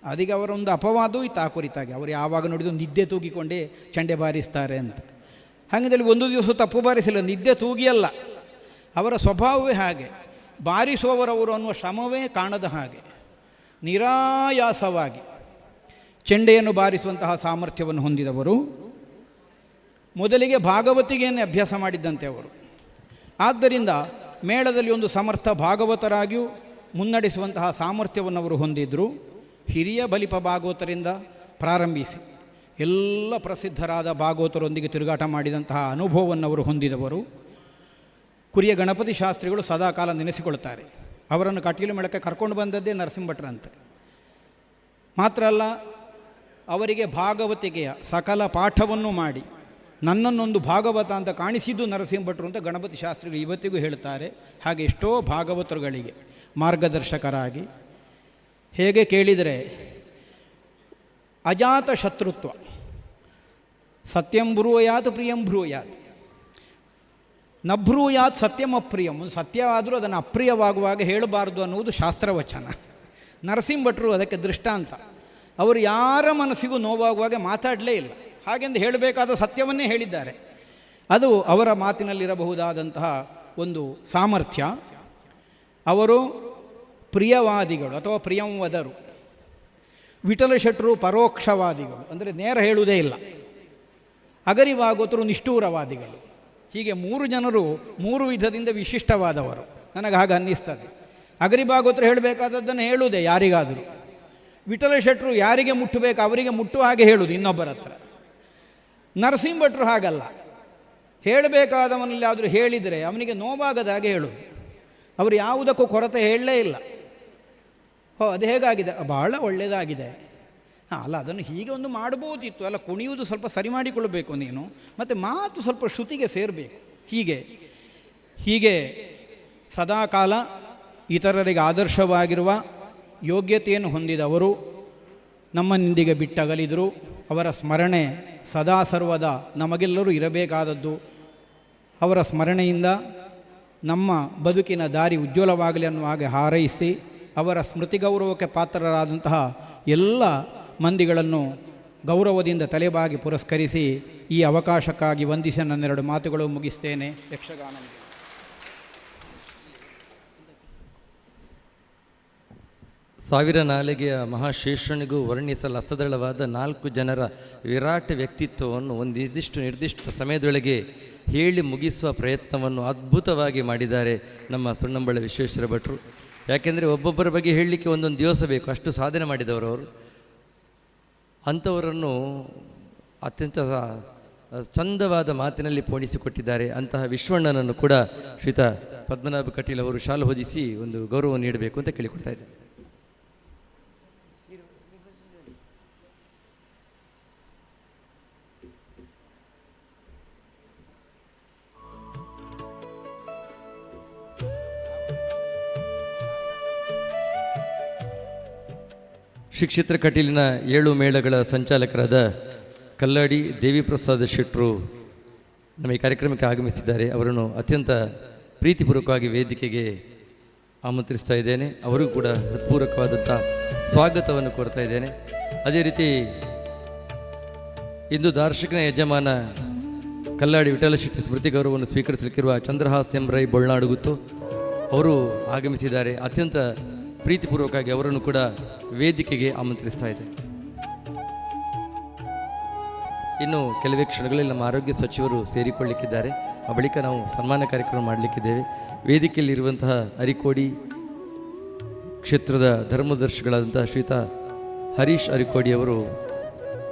ಅದಕ್ಕೆ ಅವರೊಂದು ಅಪವಾದವೂ ಇತ್ತು ಆ ಕುರಿತಾಗಿ. ಅವರು ಯಾವಾಗ ನೋಡಿದ್ರು ನಿದ್ದೆ ತೂಗಿಕೊಂಡೇ ಚೆಂಡೆ ಬಾರಿಸ್ತಾರೆ ಅಂತ. ಹಾಗಿದ್ದಲ್ಲಿ ಒಂದು ದಿವಸ ತಪ್ಪು ಬಾರಿಸಿಲ್ಲ, ನಿದ್ದೆ ತೂಗಿಯಲ್ಲ, ಅವರ ಸ್ವಭಾವವೇ ಹಾಗೆ. ಬಾರಿಸುವವರವರು ಅನ್ನುವ ಶ್ರಮವೇ ಕಾಣದ ಹಾಗೆ ನಿರಾಯಾಸವಾಗಿ ಚೆಂಡೆಯನ್ನು ಬಾರಿಸುವಂತಹ ಸಾಮರ್ಥ್ಯವನ್ನು ಹೊಂದಿದವರು. ಮೊದಲಿಗೆ ಭಾಗವತಿಗೆಯನ್ನೇ ಅಭ್ಯಾಸ ಮಾಡಿದ್ದಂತೆ ಅವರು. ಆದ್ದರಿಂದ ಮೇಳದಲ್ಲಿ ಒಂದು ಸಮರ್ಥ ಭಾಗವತರಾಗಿಯೂ ಮುನ್ನಡೆಸುವಂತಹ ಸಾಮರ್ಥ್ಯವನ್ನು ಅವರು ಹೊಂದಿದ್ದರು. ಹಿರಿಯ ಬಲಿಪ ಭಾಗವತರಿಂದ ಪ್ರಾರಂಭಿಸಿ ಎಲ್ಲ ಪ್ರಸಿದ್ಧರಾದ ಭಾಗವತರೊಂದಿಗೆ ತಿರುಗಾಟ ಮಾಡಿದಂತಹ ಅನುಭವವನ್ನು ಅವರು ಹೊಂದಿದವರು. ಕುರಿಯ ಗಣಪತಿ ಶಾಸ್ತ್ರಿಗಳು ಸದಾಕಾಲ ನೆನೆಸಿಕೊಳ್ತಾರೆ. ಅವರನ್ನು ಕಟೀಲು ಮೇಳಕ್ಕೆ ಕರ್ಕೊಂಡು ಬಂದದ್ದೇ ನರಸಿಂಹ ಭಟ್ರಂತೆ. ಮಾತ್ರ ಅಲ್ಲ, ಅವರಿಗೆ ಭಾಗವತಿಕೆಯ ಸಕಲ ಪಾಠವನ್ನು ಮಾಡಿ ನನ್ನನ್ನೊಂದು ಭಾಗವತ ಅಂತ ಕಾಣಿಸಿದ್ದು ನರಸಿಂಹ ಭಟ್ರು ಅಂತ ಗಣಪತಿ ಶಾಸ್ತ್ರಿಗಳು ಇವತ್ತಿಗೂ ಹೇಳ್ತಾರೆ. ಹಾಗೆ ಎಷ್ಟೋ ಭಾಗವತರುಗಳಿಗೆ ಮಾರ್ಗದರ್ಶಕರಾಗಿ, ಹೇಗೆ ಕೇಳಿದರೆ ಅಜಾತ ಶತ್ರುತ್ವ, ಸತ್ಯಂ ಬ್ರೂಯಾತ್ ಪ್ರಿಯಂ ಬ್ರೂಯಾತ್ ನಭ್ರೂಯಾತ್ ಸತ್ಯಂ ಅಪ್ರಿಯಂ. ಒಂದು ಸತ್ಯವಾದರೂ ಅದನ್ನು ಅಪ್ರಿಯವಾಗುವಾಗ ಹೇಳಬಾರ್ದು ಅನ್ನುವುದು ಶಾಸ್ತ್ರವಚನ. ನರಸಿಂಹಭಟ್ರು ಅದಕ್ಕೆ ದೃಷ್ಟಾಂತ. ಅವರು ಯಾರ ಮನಸ್ಸಿಗೂ ನೋವಾಗುವಾಗ ಮಾತಾಡಲೇ ಇಲ್ಲ, ಹಾಗೆಂದು ಹೇಳಬೇಕಾದ ಸತ್ಯವನ್ನೇ ಹೇಳಿದ್ದಾರೆ. ಅದು ಅವರ ಮಾತಿನಲ್ಲಿರಬಹುದಾದಂತಹ ಒಂದು ಸಾಮರ್ಥ್ಯ. ಅವರು ಪ್ರಿಯವಾದಿಗಳು ಅಥವಾ ಪ್ರಿಯಂವದರು. ವಿಠಲ ಶೆಟ್ಟರು ಪರೋಕ್ಷವಾದಿಗಳು, ಅಂದರೆ ನೇರ ಹೇಳುವುದೇ ಇಲ್ಲ. ಅಗರಿಭಾಗವತರು ನಿಷ್ಠೂರವಾದಿಗಳು. ಹೀಗೆ 3 ಜನರು 3 ವಿಧದಿಂದ ವಿಶಿಷ್ಟವಾದವರು, ನನಗೆ ಹಾಗೆ ಅನ್ನಿಸ್ತದೆ. ಅಗರಿಭಾಗವತರು ಹೇಳಬೇಕಾದದ್ದನ್ನು ಹೇಳುವುದೇ ಯಾರಿಗಾದರೂ. ವಿಠಲ ಶೆಟ್ಟರು ಯಾರಿಗೆ ಮುಟ್ಟಬೇಕು ಅವರಿಗೆ ಮುಟ್ಟುವ ಹಾಗೆ ಹೇಳುವುದು ಇನ್ನೊಬ್ಬರ ಹತ್ರ. ನರಸಿಂಹಭಟ್ರು ಹಾಗಲ್ಲ, ಹೇಳಬೇಕಾದವನಲ್ಲಾದರೂ ಹೇಳಿದರೆ ಅವನಿಗೆ ನೋವಾಗದ ಹಾಗೆ ಹೇಳುವುದು. ಅವರು ಯಾವುದಕ್ಕೂ ಕೊರತೆ ಹೇಳಲೇ ಇಲ್ಲ. ಅದು ಹೇಗಾಗಿದೆ, ಭಾಳ ಒಳ್ಳೆಯದಾಗಿದೆ. ಅಲ್ಲ, ಅದನ್ನು ಹೀಗೆ ಒಂದು ಮಾಡ್ಬೋದಿತ್ತು, ಅಲ್ಲ ಕುಣಿಯುವುದು ಸ್ವಲ್ಪ ಸರಿ ಮಾಡಿಕೊಳ್ಬೇಕು ನೀನು, ಮತ್ತು ಮಾತು ಸ್ವಲ್ಪ ಶ್ರುತಿಗೆ ಸೇರಬೇಕು. ಹೀಗೆ ಸದಾಕಾಲ ಇತರರಿಗೆ ಆದರ್ಶವಾಗಿರುವ ಯೋಗ್ಯತೆಯನ್ನು ಹೊಂದಿದವರು ನಮ್ಮನಿಂದಿಗೆ ಬಿಟ್ಟಗಲಿದರು. ಅವರ ಸ್ಮರಣೆ ಸದಾ ಸರ್ವದ ನಮಗೆಲ್ಲರೂ ಇರಬೇಕಾದದ್ದು. ಅವರ ಸ್ಮರಣೆಯಿಂದ ನಮ್ಮ ಬದುಕಿನ ದಾರಿ ಉಜ್ವಲವಾಗಲಿ ಅನ್ನುವ ಹಾಗೆ ಹಾರೈಸಿ, ಅವರ ಸ್ಮೃತಿ ಗೌರವಕ್ಕೆ ಪಾತ್ರರಾದಂತಹ ಎಲ್ಲ ಮಂದಿಗಳನ್ನು ಗೌರವದಿಂದ ತಲೆಬಾಗಿ ಪುರಸ್ಕರಿಸಿ ಈ ಅವಕಾಶಕ್ಕಾಗಿ ವಂದಿಸಿ ನನ್ನೆರಡು ಮಾತುಗಳು ಮುಗಿಸ್ತೇನೆ. ಯಕ್ಷಗಾನ ಸಾವಿರ ನಾಲಿಗೆಯ ಮಹಾಶೇಷನಿಗೂ ವರ್ಣಿಸಲು ಅಸದಳವಾದ 4 ಜನರ ವಿರಾಟ ವ್ಯಕ್ತಿತ್ವವನ್ನು ಒಂದು ನಿರ್ದಿಷ್ಟ ಸಮಯದೊಳಗೆ ಹೇಳಿ ಮುಗಿಸುವ ಪ್ರಯತ್ನವನ್ನು ಅದ್ಭುತವಾಗಿ ಮಾಡಿದ್ದಾರೆ ನಮ್ಮ ಸುಣ್ಣಂಬಳ ವಿಶ್ವೇಶ್ವರ ಭಟ್ರು. ಯಾಕೆಂದರೆ ಒಬ್ಬೊಬ್ಬರ ಬಗ್ಗೆ ಹೇಳಲಿಕ್ಕೆ ಒಂದೊಂದು ದಿವಸ ಬೇಕು, ಅಷ್ಟು ಸಾಧನೆ ಮಾಡಿದವರು ಅವರು. ಅಂಥವರನ್ನು ಅತ್ಯಂತ ಚಂದವಾದ ಮಾತಿನಲ್ಲಿ ಪೋಣಿಸಿಕೊಟ್ಟಿದ್ದಾರೆ. ಅಂತಹ ವಿಶ್ವಣ್ಣನನ್ನು ಕೂಡ ಶ್ರೀತ ಪದ್ಮನಾಭ ಕಟೀಲ್ ಅವರು ಶಾಲು ಹೊದಿಸಿ ಒಂದು ಗೌರವ ನೀಡಬೇಕು ಅಂತ ಕೇಳಿಕೊಡ್ತಾ ಇದ್ದಾರೆ. ಶ್ರೀ ಕ್ಷೇತ್ರ ಕಟೀಲಿನ 7 ಮೇಳಗಳ ಸಂಚಾಲಕರಾದ ಕಲ್ಲಾಡಿ ದೇವಿಪ್ರಸಾದ ಶೆಟ್ಟರು ನಮ್ಮ ಈ ಕಾರ್ಯಕ್ರಮಕ್ಕೆ ಆಗಮಿಸಿದ್ದಾರೆ. ಅವರನ್ನು ಅತ್ಯಂತ ಪ್ರೀತಿಪೂರ್ವಕವಾಗಿ ವೇದಿಕೆಗೆ ಆಮಂತ್ರಿಸ್ತಾ ಇದ್ದೇನೆ. ಅವರಿಗೂ ಕೂಡ ಹೃತ್ಪೂರ್ವಕವಾದಂಥ ಸ್ವಾಗತವನ್ನು ಕೋರ್ತಾ ಇದ್ದೇನೆ. ಅದೇ ರೀತಿ ಇಂದು ದಾರ್ಶನಿಕ ಯಜಮಾನ ಕಲ್ಲಾಡಿ ವಿಠಲ ಶೆಟ್ಟಿ ಸ್ಮೃತಿ ಗೌರವವನ್ನು ಸ್ವೀಕರಿಸಲಿಕ್ಕಿರುವ ಚಂದ್ರಹಾಸ್ ಎಂ ರೈ ಬೊಳ್ನಾಡುಗುತ್ತು ಅವರು ಆಗಮಿಸಿದ್ದಾರೆ. ಅತ್ಯಂತ ಪ್ರೀತಿಪೂರ್ವಕವಾಗಿ ಅವರನ್ನು ಕೂಡ ವೇದಿಕೆಗೆ ಆಮಂತ್ರಿಸ್ತಾ ಇದೆ. ಇನ್ನು ಕೆಲವೇ ಕ್ಷಣಗಳಲ್ಲಿ ನಮ್ಮ ಆರೋಗ್ಯ ಸಚಿವರು ಸೇರಿಕೊಳ್ಳಲಿಕ್ಕಿದ್ದಾರೆ. ಆ ಬಳಿಕ ನಾವು ಸನ್ಮಾನ ಕಾರ್ಯಕ್ರಮ ಮಾಡಲಿಕ್ಕಿದ್ದೇವೆ. ವೇದಿಕೆಯಲ್ಲಿರುವಂತಹ ಅರಿಕೋಡಿ ಕ್ಷೇತ್ರದ ಧರ್ಮದರ್ಶಿಗಳಾದಂತಹ ಶ್ರೀತ ಹರೀಶ್ ಅರಿಕೋಡಿ ಅವರು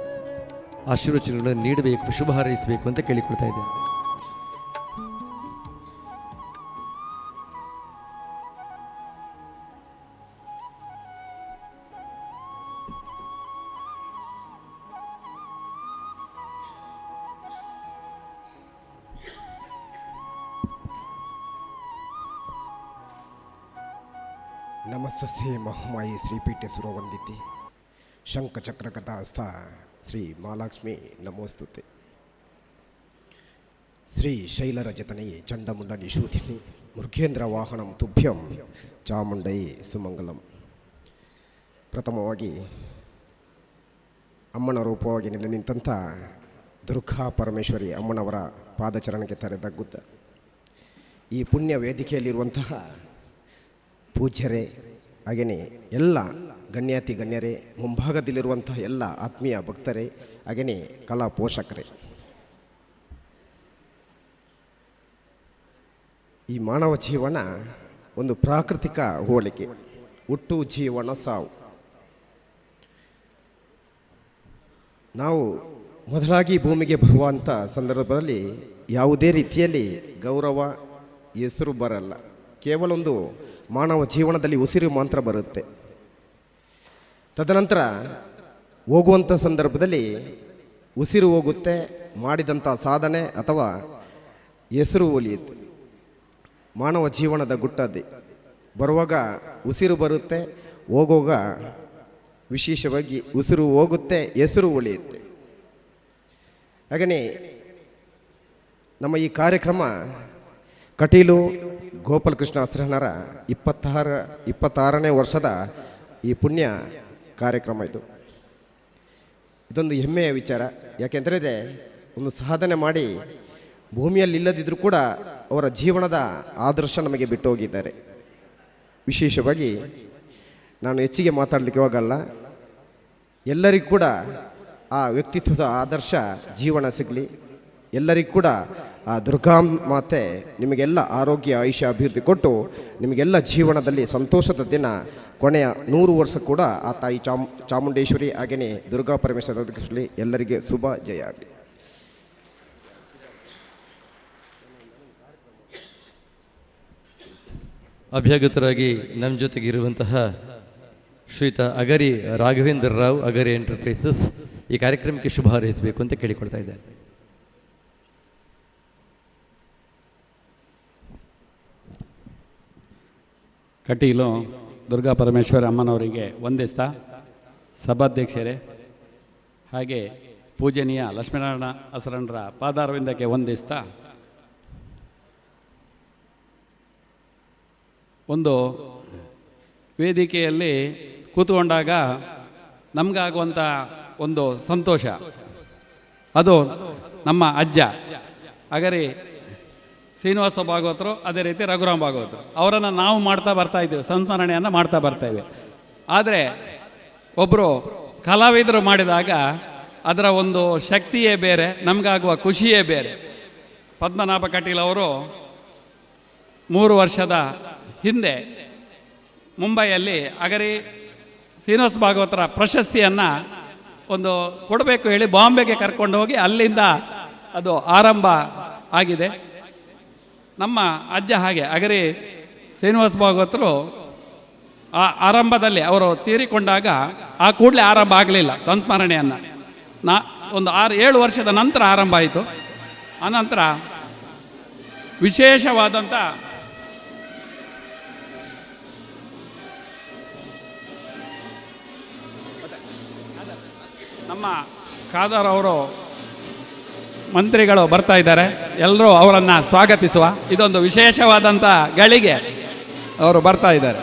ಆಶೀರ್ವಚನಗಳನ್ನು ನೀಡಬೇಕು, ಶುಭ ಹಾರೈಸಬೇಕು ಅಂತ ಕೇಳಿಕೊಳ್ತಾ ಇದ್ದೇನೆ. ನಮಸ್ಸೇ ಮಹಾಮಾಯಿ ಶ್ರೀಪೀಠೆ ಸುರವಂದಿತಿ ಶಂಖಚಕ್ರ ಕಥಾಸ್ಥ ಶ್ರೀ ಮಹಾಲಕ್ಷ್ಮಿ ನಮೋಸ್ತುತೆ. ಶ್ರೀ ಶೈಲರಜತನೇ ಚಂಡಮುಂಡ ನಿಶೂದಿನಿ ಮೃಗೇಂದ್ರ ವಾಹನಂ ತುಭ್ಯಂ ಚಾಮುಂಡೈ ಸುಮಂಗಲಂ. ಪ್ರಥಮವಾಗಿ ಅಮ್ಮನ ರೂಪವಾಗಿ ನೆಲೆ ನಿಂತಹ ದುರ್ಗಾ ಪರಮೇಶ್ವರಿ ಅಮ್ಮನವರ ಪಾದಚರಣಕ್ಕೆ ತಲೆದಗ್ಗುತ್ತ ಈ ಪುಣ್ಯ ವೇದಿಕೆಯಲ್ಲಿರುವಂತಹ ಪೂಜ್ಯರೇ, ಹಾಗೆಯೇ ಎಲ್ಲ ಗಣ್ಯಾತಿ ಗಣ್ಯರೇ, ಮುಂಭಾಗದಲ್ಲಿರುವಂತಹ ಎಲ್ಲ ಆತ್ಮೀಯ ಭಕ್ತರೇ, ಹಾಗೆಯೇ ಕಲಾ ಪೋಷಕರೇ, ಈ ಮಾನವ ಜೀವನ ಒಂದು ಪ್ರಾಕೃತಿಕ ಹೋಲಿಕೆ. ಹುಟ್ಟು, ಜೀವನ, ಸಾವು. ನಾವು ಮೊದಲಾಗಿ ಭೂಮಿಗೆ ಬರುವಂಥ ಸಂದರ್ಭದಲ್ಲಿ ಯಾವುದೇ ರೀತಿಯಲ್ಲಿ ಗೌರವ, ಹೆಸರು ಬರಲ್ಲ. ಕೇವಲ ಒಂದು ಮಾನವ ಜೀವನದಲ್ಲಿ ಉಸಿರು ಮಾತ್ರ ಬರುತ್ತೆ. ತದನಂತರ ಹೋಗುವಂಥ ಸಂದರ್ಭದಲ್ಲಿ ಉಸಿರು ಹೋಗುತ್ತೆ, ಮಾಡಿದಂಥ ಸಾಧನೆ ಅಥವಾ ಹೆಸರು ಉಳಿಯುತ್ತೆ. ಮಾನವ ಜೀವನದ ಗುಟ್ಟದೆ ಬರುವಾಗ ಉಸಿರು ಬರುತ್ತೆ, ಹೋಗುವಾಗ ವಿಶೇಷವಾಗಿ ಉಸಿರು ಹೋಗುತ್ತೆ, ಹೆಸರು ಉಳಿಯುತ್ತೆ. ಹಾಗೆಯೇ ನಮ್ಮ ಈ ಕಾರ್ಯಕ್ರಮ ಕಟೀಲು ಗೋಪಾಲಕೃಷ್ಣ ಅಸ್ರಹನರ 26ನೇ ವರ್ಷದ ಈ ಪುಣ್ಯ ಕಾರ್ಯಕ್ರಮ ಇದೊಂದು ಹೆಮ್ಮೆಯ ವಿಚಾರ. ಯಾಕೆಂದರೆ ಒಂದು ಸಾಧನೆ ಮಾಡಿ ಭೂಮಿಯಲ್ಲಿ ಇಲ್ಲದಿದ್ದರೂ ಕೂಡ ಅವರ ಜೀವನದ ಆದರ್ಶ ನಮಗೆ ಬಿಟ್ಟು ಹೋಗಿದ್ದಾರೆ. ವಿಶೇಷವಾಗಿ ನಾನು ಹೆಚ್ಚಿಗೆ ಮಾತಾಡಲಿಕ್ಕೆ ಹೋಗಲ್ಲ. ಎಲ್ಲರಿಗೂ ಕೂಡ ಆ ವ್ಯಕ್ತಿತ್ವದ ಆದರ್ಶ ಜೀವನ ಸಿಗಲಿ. ಎಲ್ಲರಿಗೂ ಕೂಡ ಆ ದುರ್ಗಾ ಮಾತೆ ನಿಮಗೆಲ್ಲ ಆರೋಗ್ಯ ಆಯುಷ್ಯ ಅಭಿವೃದ್ಧಿ ಕೊಟ್ಟು ನಿಮಗೆಲ್ಲ ಜೀವನದಲ್ಲಿ ಸಂತೋಷದ ದಿನ ಕೊನೆಯ 100 ವರ್ಷ ಕೂಡ ಆ ತಾಯಿ ಚಾಮುಂಡೇಶ್ವರಿ ಹಾಗೆಯೇ ದುರ್ಗಾ ಪರಮೇಶ್ವರ ಒದಗಿಸಲಿ. ಎಲ್ಲರಿಗೆ ಶುಭ ಜಯ ಆಗಲಿ. ಅಭ್ಯಾಗತರಾಗಿ ನಮ್ಮ ಜೊತೆಗೆ ಇರುವಂತಹ ಶ್ರೀಯುತ ಅಗರಿ ರಾಘವೇಂದ್ರ ರಾವ್, ಅಗರಿ ಎಂಟರ್ಪ್ರೈಸಸ್, ಈ ಕಾರ್ಯಕ್ರಮಕ್ಕೆ ಶುಭ ಹಾರೈಸಬೇಕು ಅಂತ ಕೇಳಿಕೊಳ್ತಾ ಇದ್ದಾರೆ. ಕಟೀಲು ದುರ್ಗಾ ಪರಮೇಶ್ವರಿ ಅಮ್ಮನವರಿಗೆ ವಂದಿಸ್ತಾ, ಸಭಾಧ್ಯಕ್ಷರೇ ಹಾಗೆ ಪೂಜನೀಯ ಲಕ್ಷ್ಮೀನಾರಾಯಣ ಅಸರಣ್ರ ಪಾದಾರವಿಂದಕ್ಕೆ ವಂದಿಸ್ತಾ, ಒಂದು ವೇದಿಕೆಯಲ್ಲಿ ಕೂತ್ಕೊಂಡಾಗ ನಮಗಾಗುವಂಥ ಒಂದು ಸಂತೋಷ, ಅದು ನಮ್ಮ ಅಜ್ಜ ಅಗರಿ ಶ್ರೀನಿವಾಸ ಭಾಗವತರು, ಅದೇ ರೀತಿ ರಘುರಾಮ್ ಭಾಗವತರು, ಅವರನ್ನು ನಾವು ಮಾಡ್ತಾ ಬರ್ತಾ ಇದ್ದೀವಿ, ಸಂಸ್ಮರಣೆಯನ್ನು ಮಾಡ್ತಾ ಬರ್ತಾಯಿವೆ. ಆದರೆ ಒಬ್ಬರು ಕಲಾವಿದರು ಮಾಡಿದಾಗ ಅದರ ಒಂದು ಶಕ್ತಿಯೇ ಬೇರೆ, ನಮಗಾಗುವ ಖುಷಿಯೇ ಬೇರೆ. ಪದ್ಮನಾಭ ಕಟೀಲ್ ಅವರು 3 ವರ್ಷದ ಹಿಂದೆ ಮುಂಬೈಯಲ್ಲಿ ಅಗರಿ ಶ್ರೀನಿವಾಸ ಭಾಗವತರ ಪ್ರಶಸ್ತಿಯನ್ನು ಒಂದು ಕೊಡಬೇಕು ಹೇಳಿ ಬಾಂಬೆಗೆ ಕರ್ಕೊಂಡು ಹೋಗಿ ಅಲ್ಲಿಂದ ಅದು ಆರಂಭ ಆಗಿದೆ. ನಮ್ಮ ಅಜ್ಜ ಹಾಗೆ ಅಗರಿ ಶ್ರೀನಿವಾಸ ಭಾಗವತರು ಆ ಆರಂಭದಲ್ಲಿ ಅವರು ತೀರಿಕೊಂಡಾಗ ಆ ಕೂಡಲೇ ಆರಂಭ ಆಗಲಿಲ್ಲ ಸಂಸ್ಮರಣೆಯನ್ನು. ಒಂದು 6-7 ವರ್ಷದ ನಂತರ ಆರಂಭ ಆಯಿತು. ಆನಂತರ ವಿಶೇಷವಾದಂಥ ನಮ್ಮ ಖಾದರ್ ಅವರು ಮಂತ್ರಿಗಳು ಬರ್ತಾ ಇದ್ದಾರೆ, ಎಲ್ಲರೂ ಅವರನ್ನು ಸ್ವಾಗತಿಸುವ. ಇದೊಂದು ವಿಶೇಷವಾದಂಥ ಗಳಿಗೆ ಅವರು ಬರ್ತಾ ಇದ್ದಾರೆ.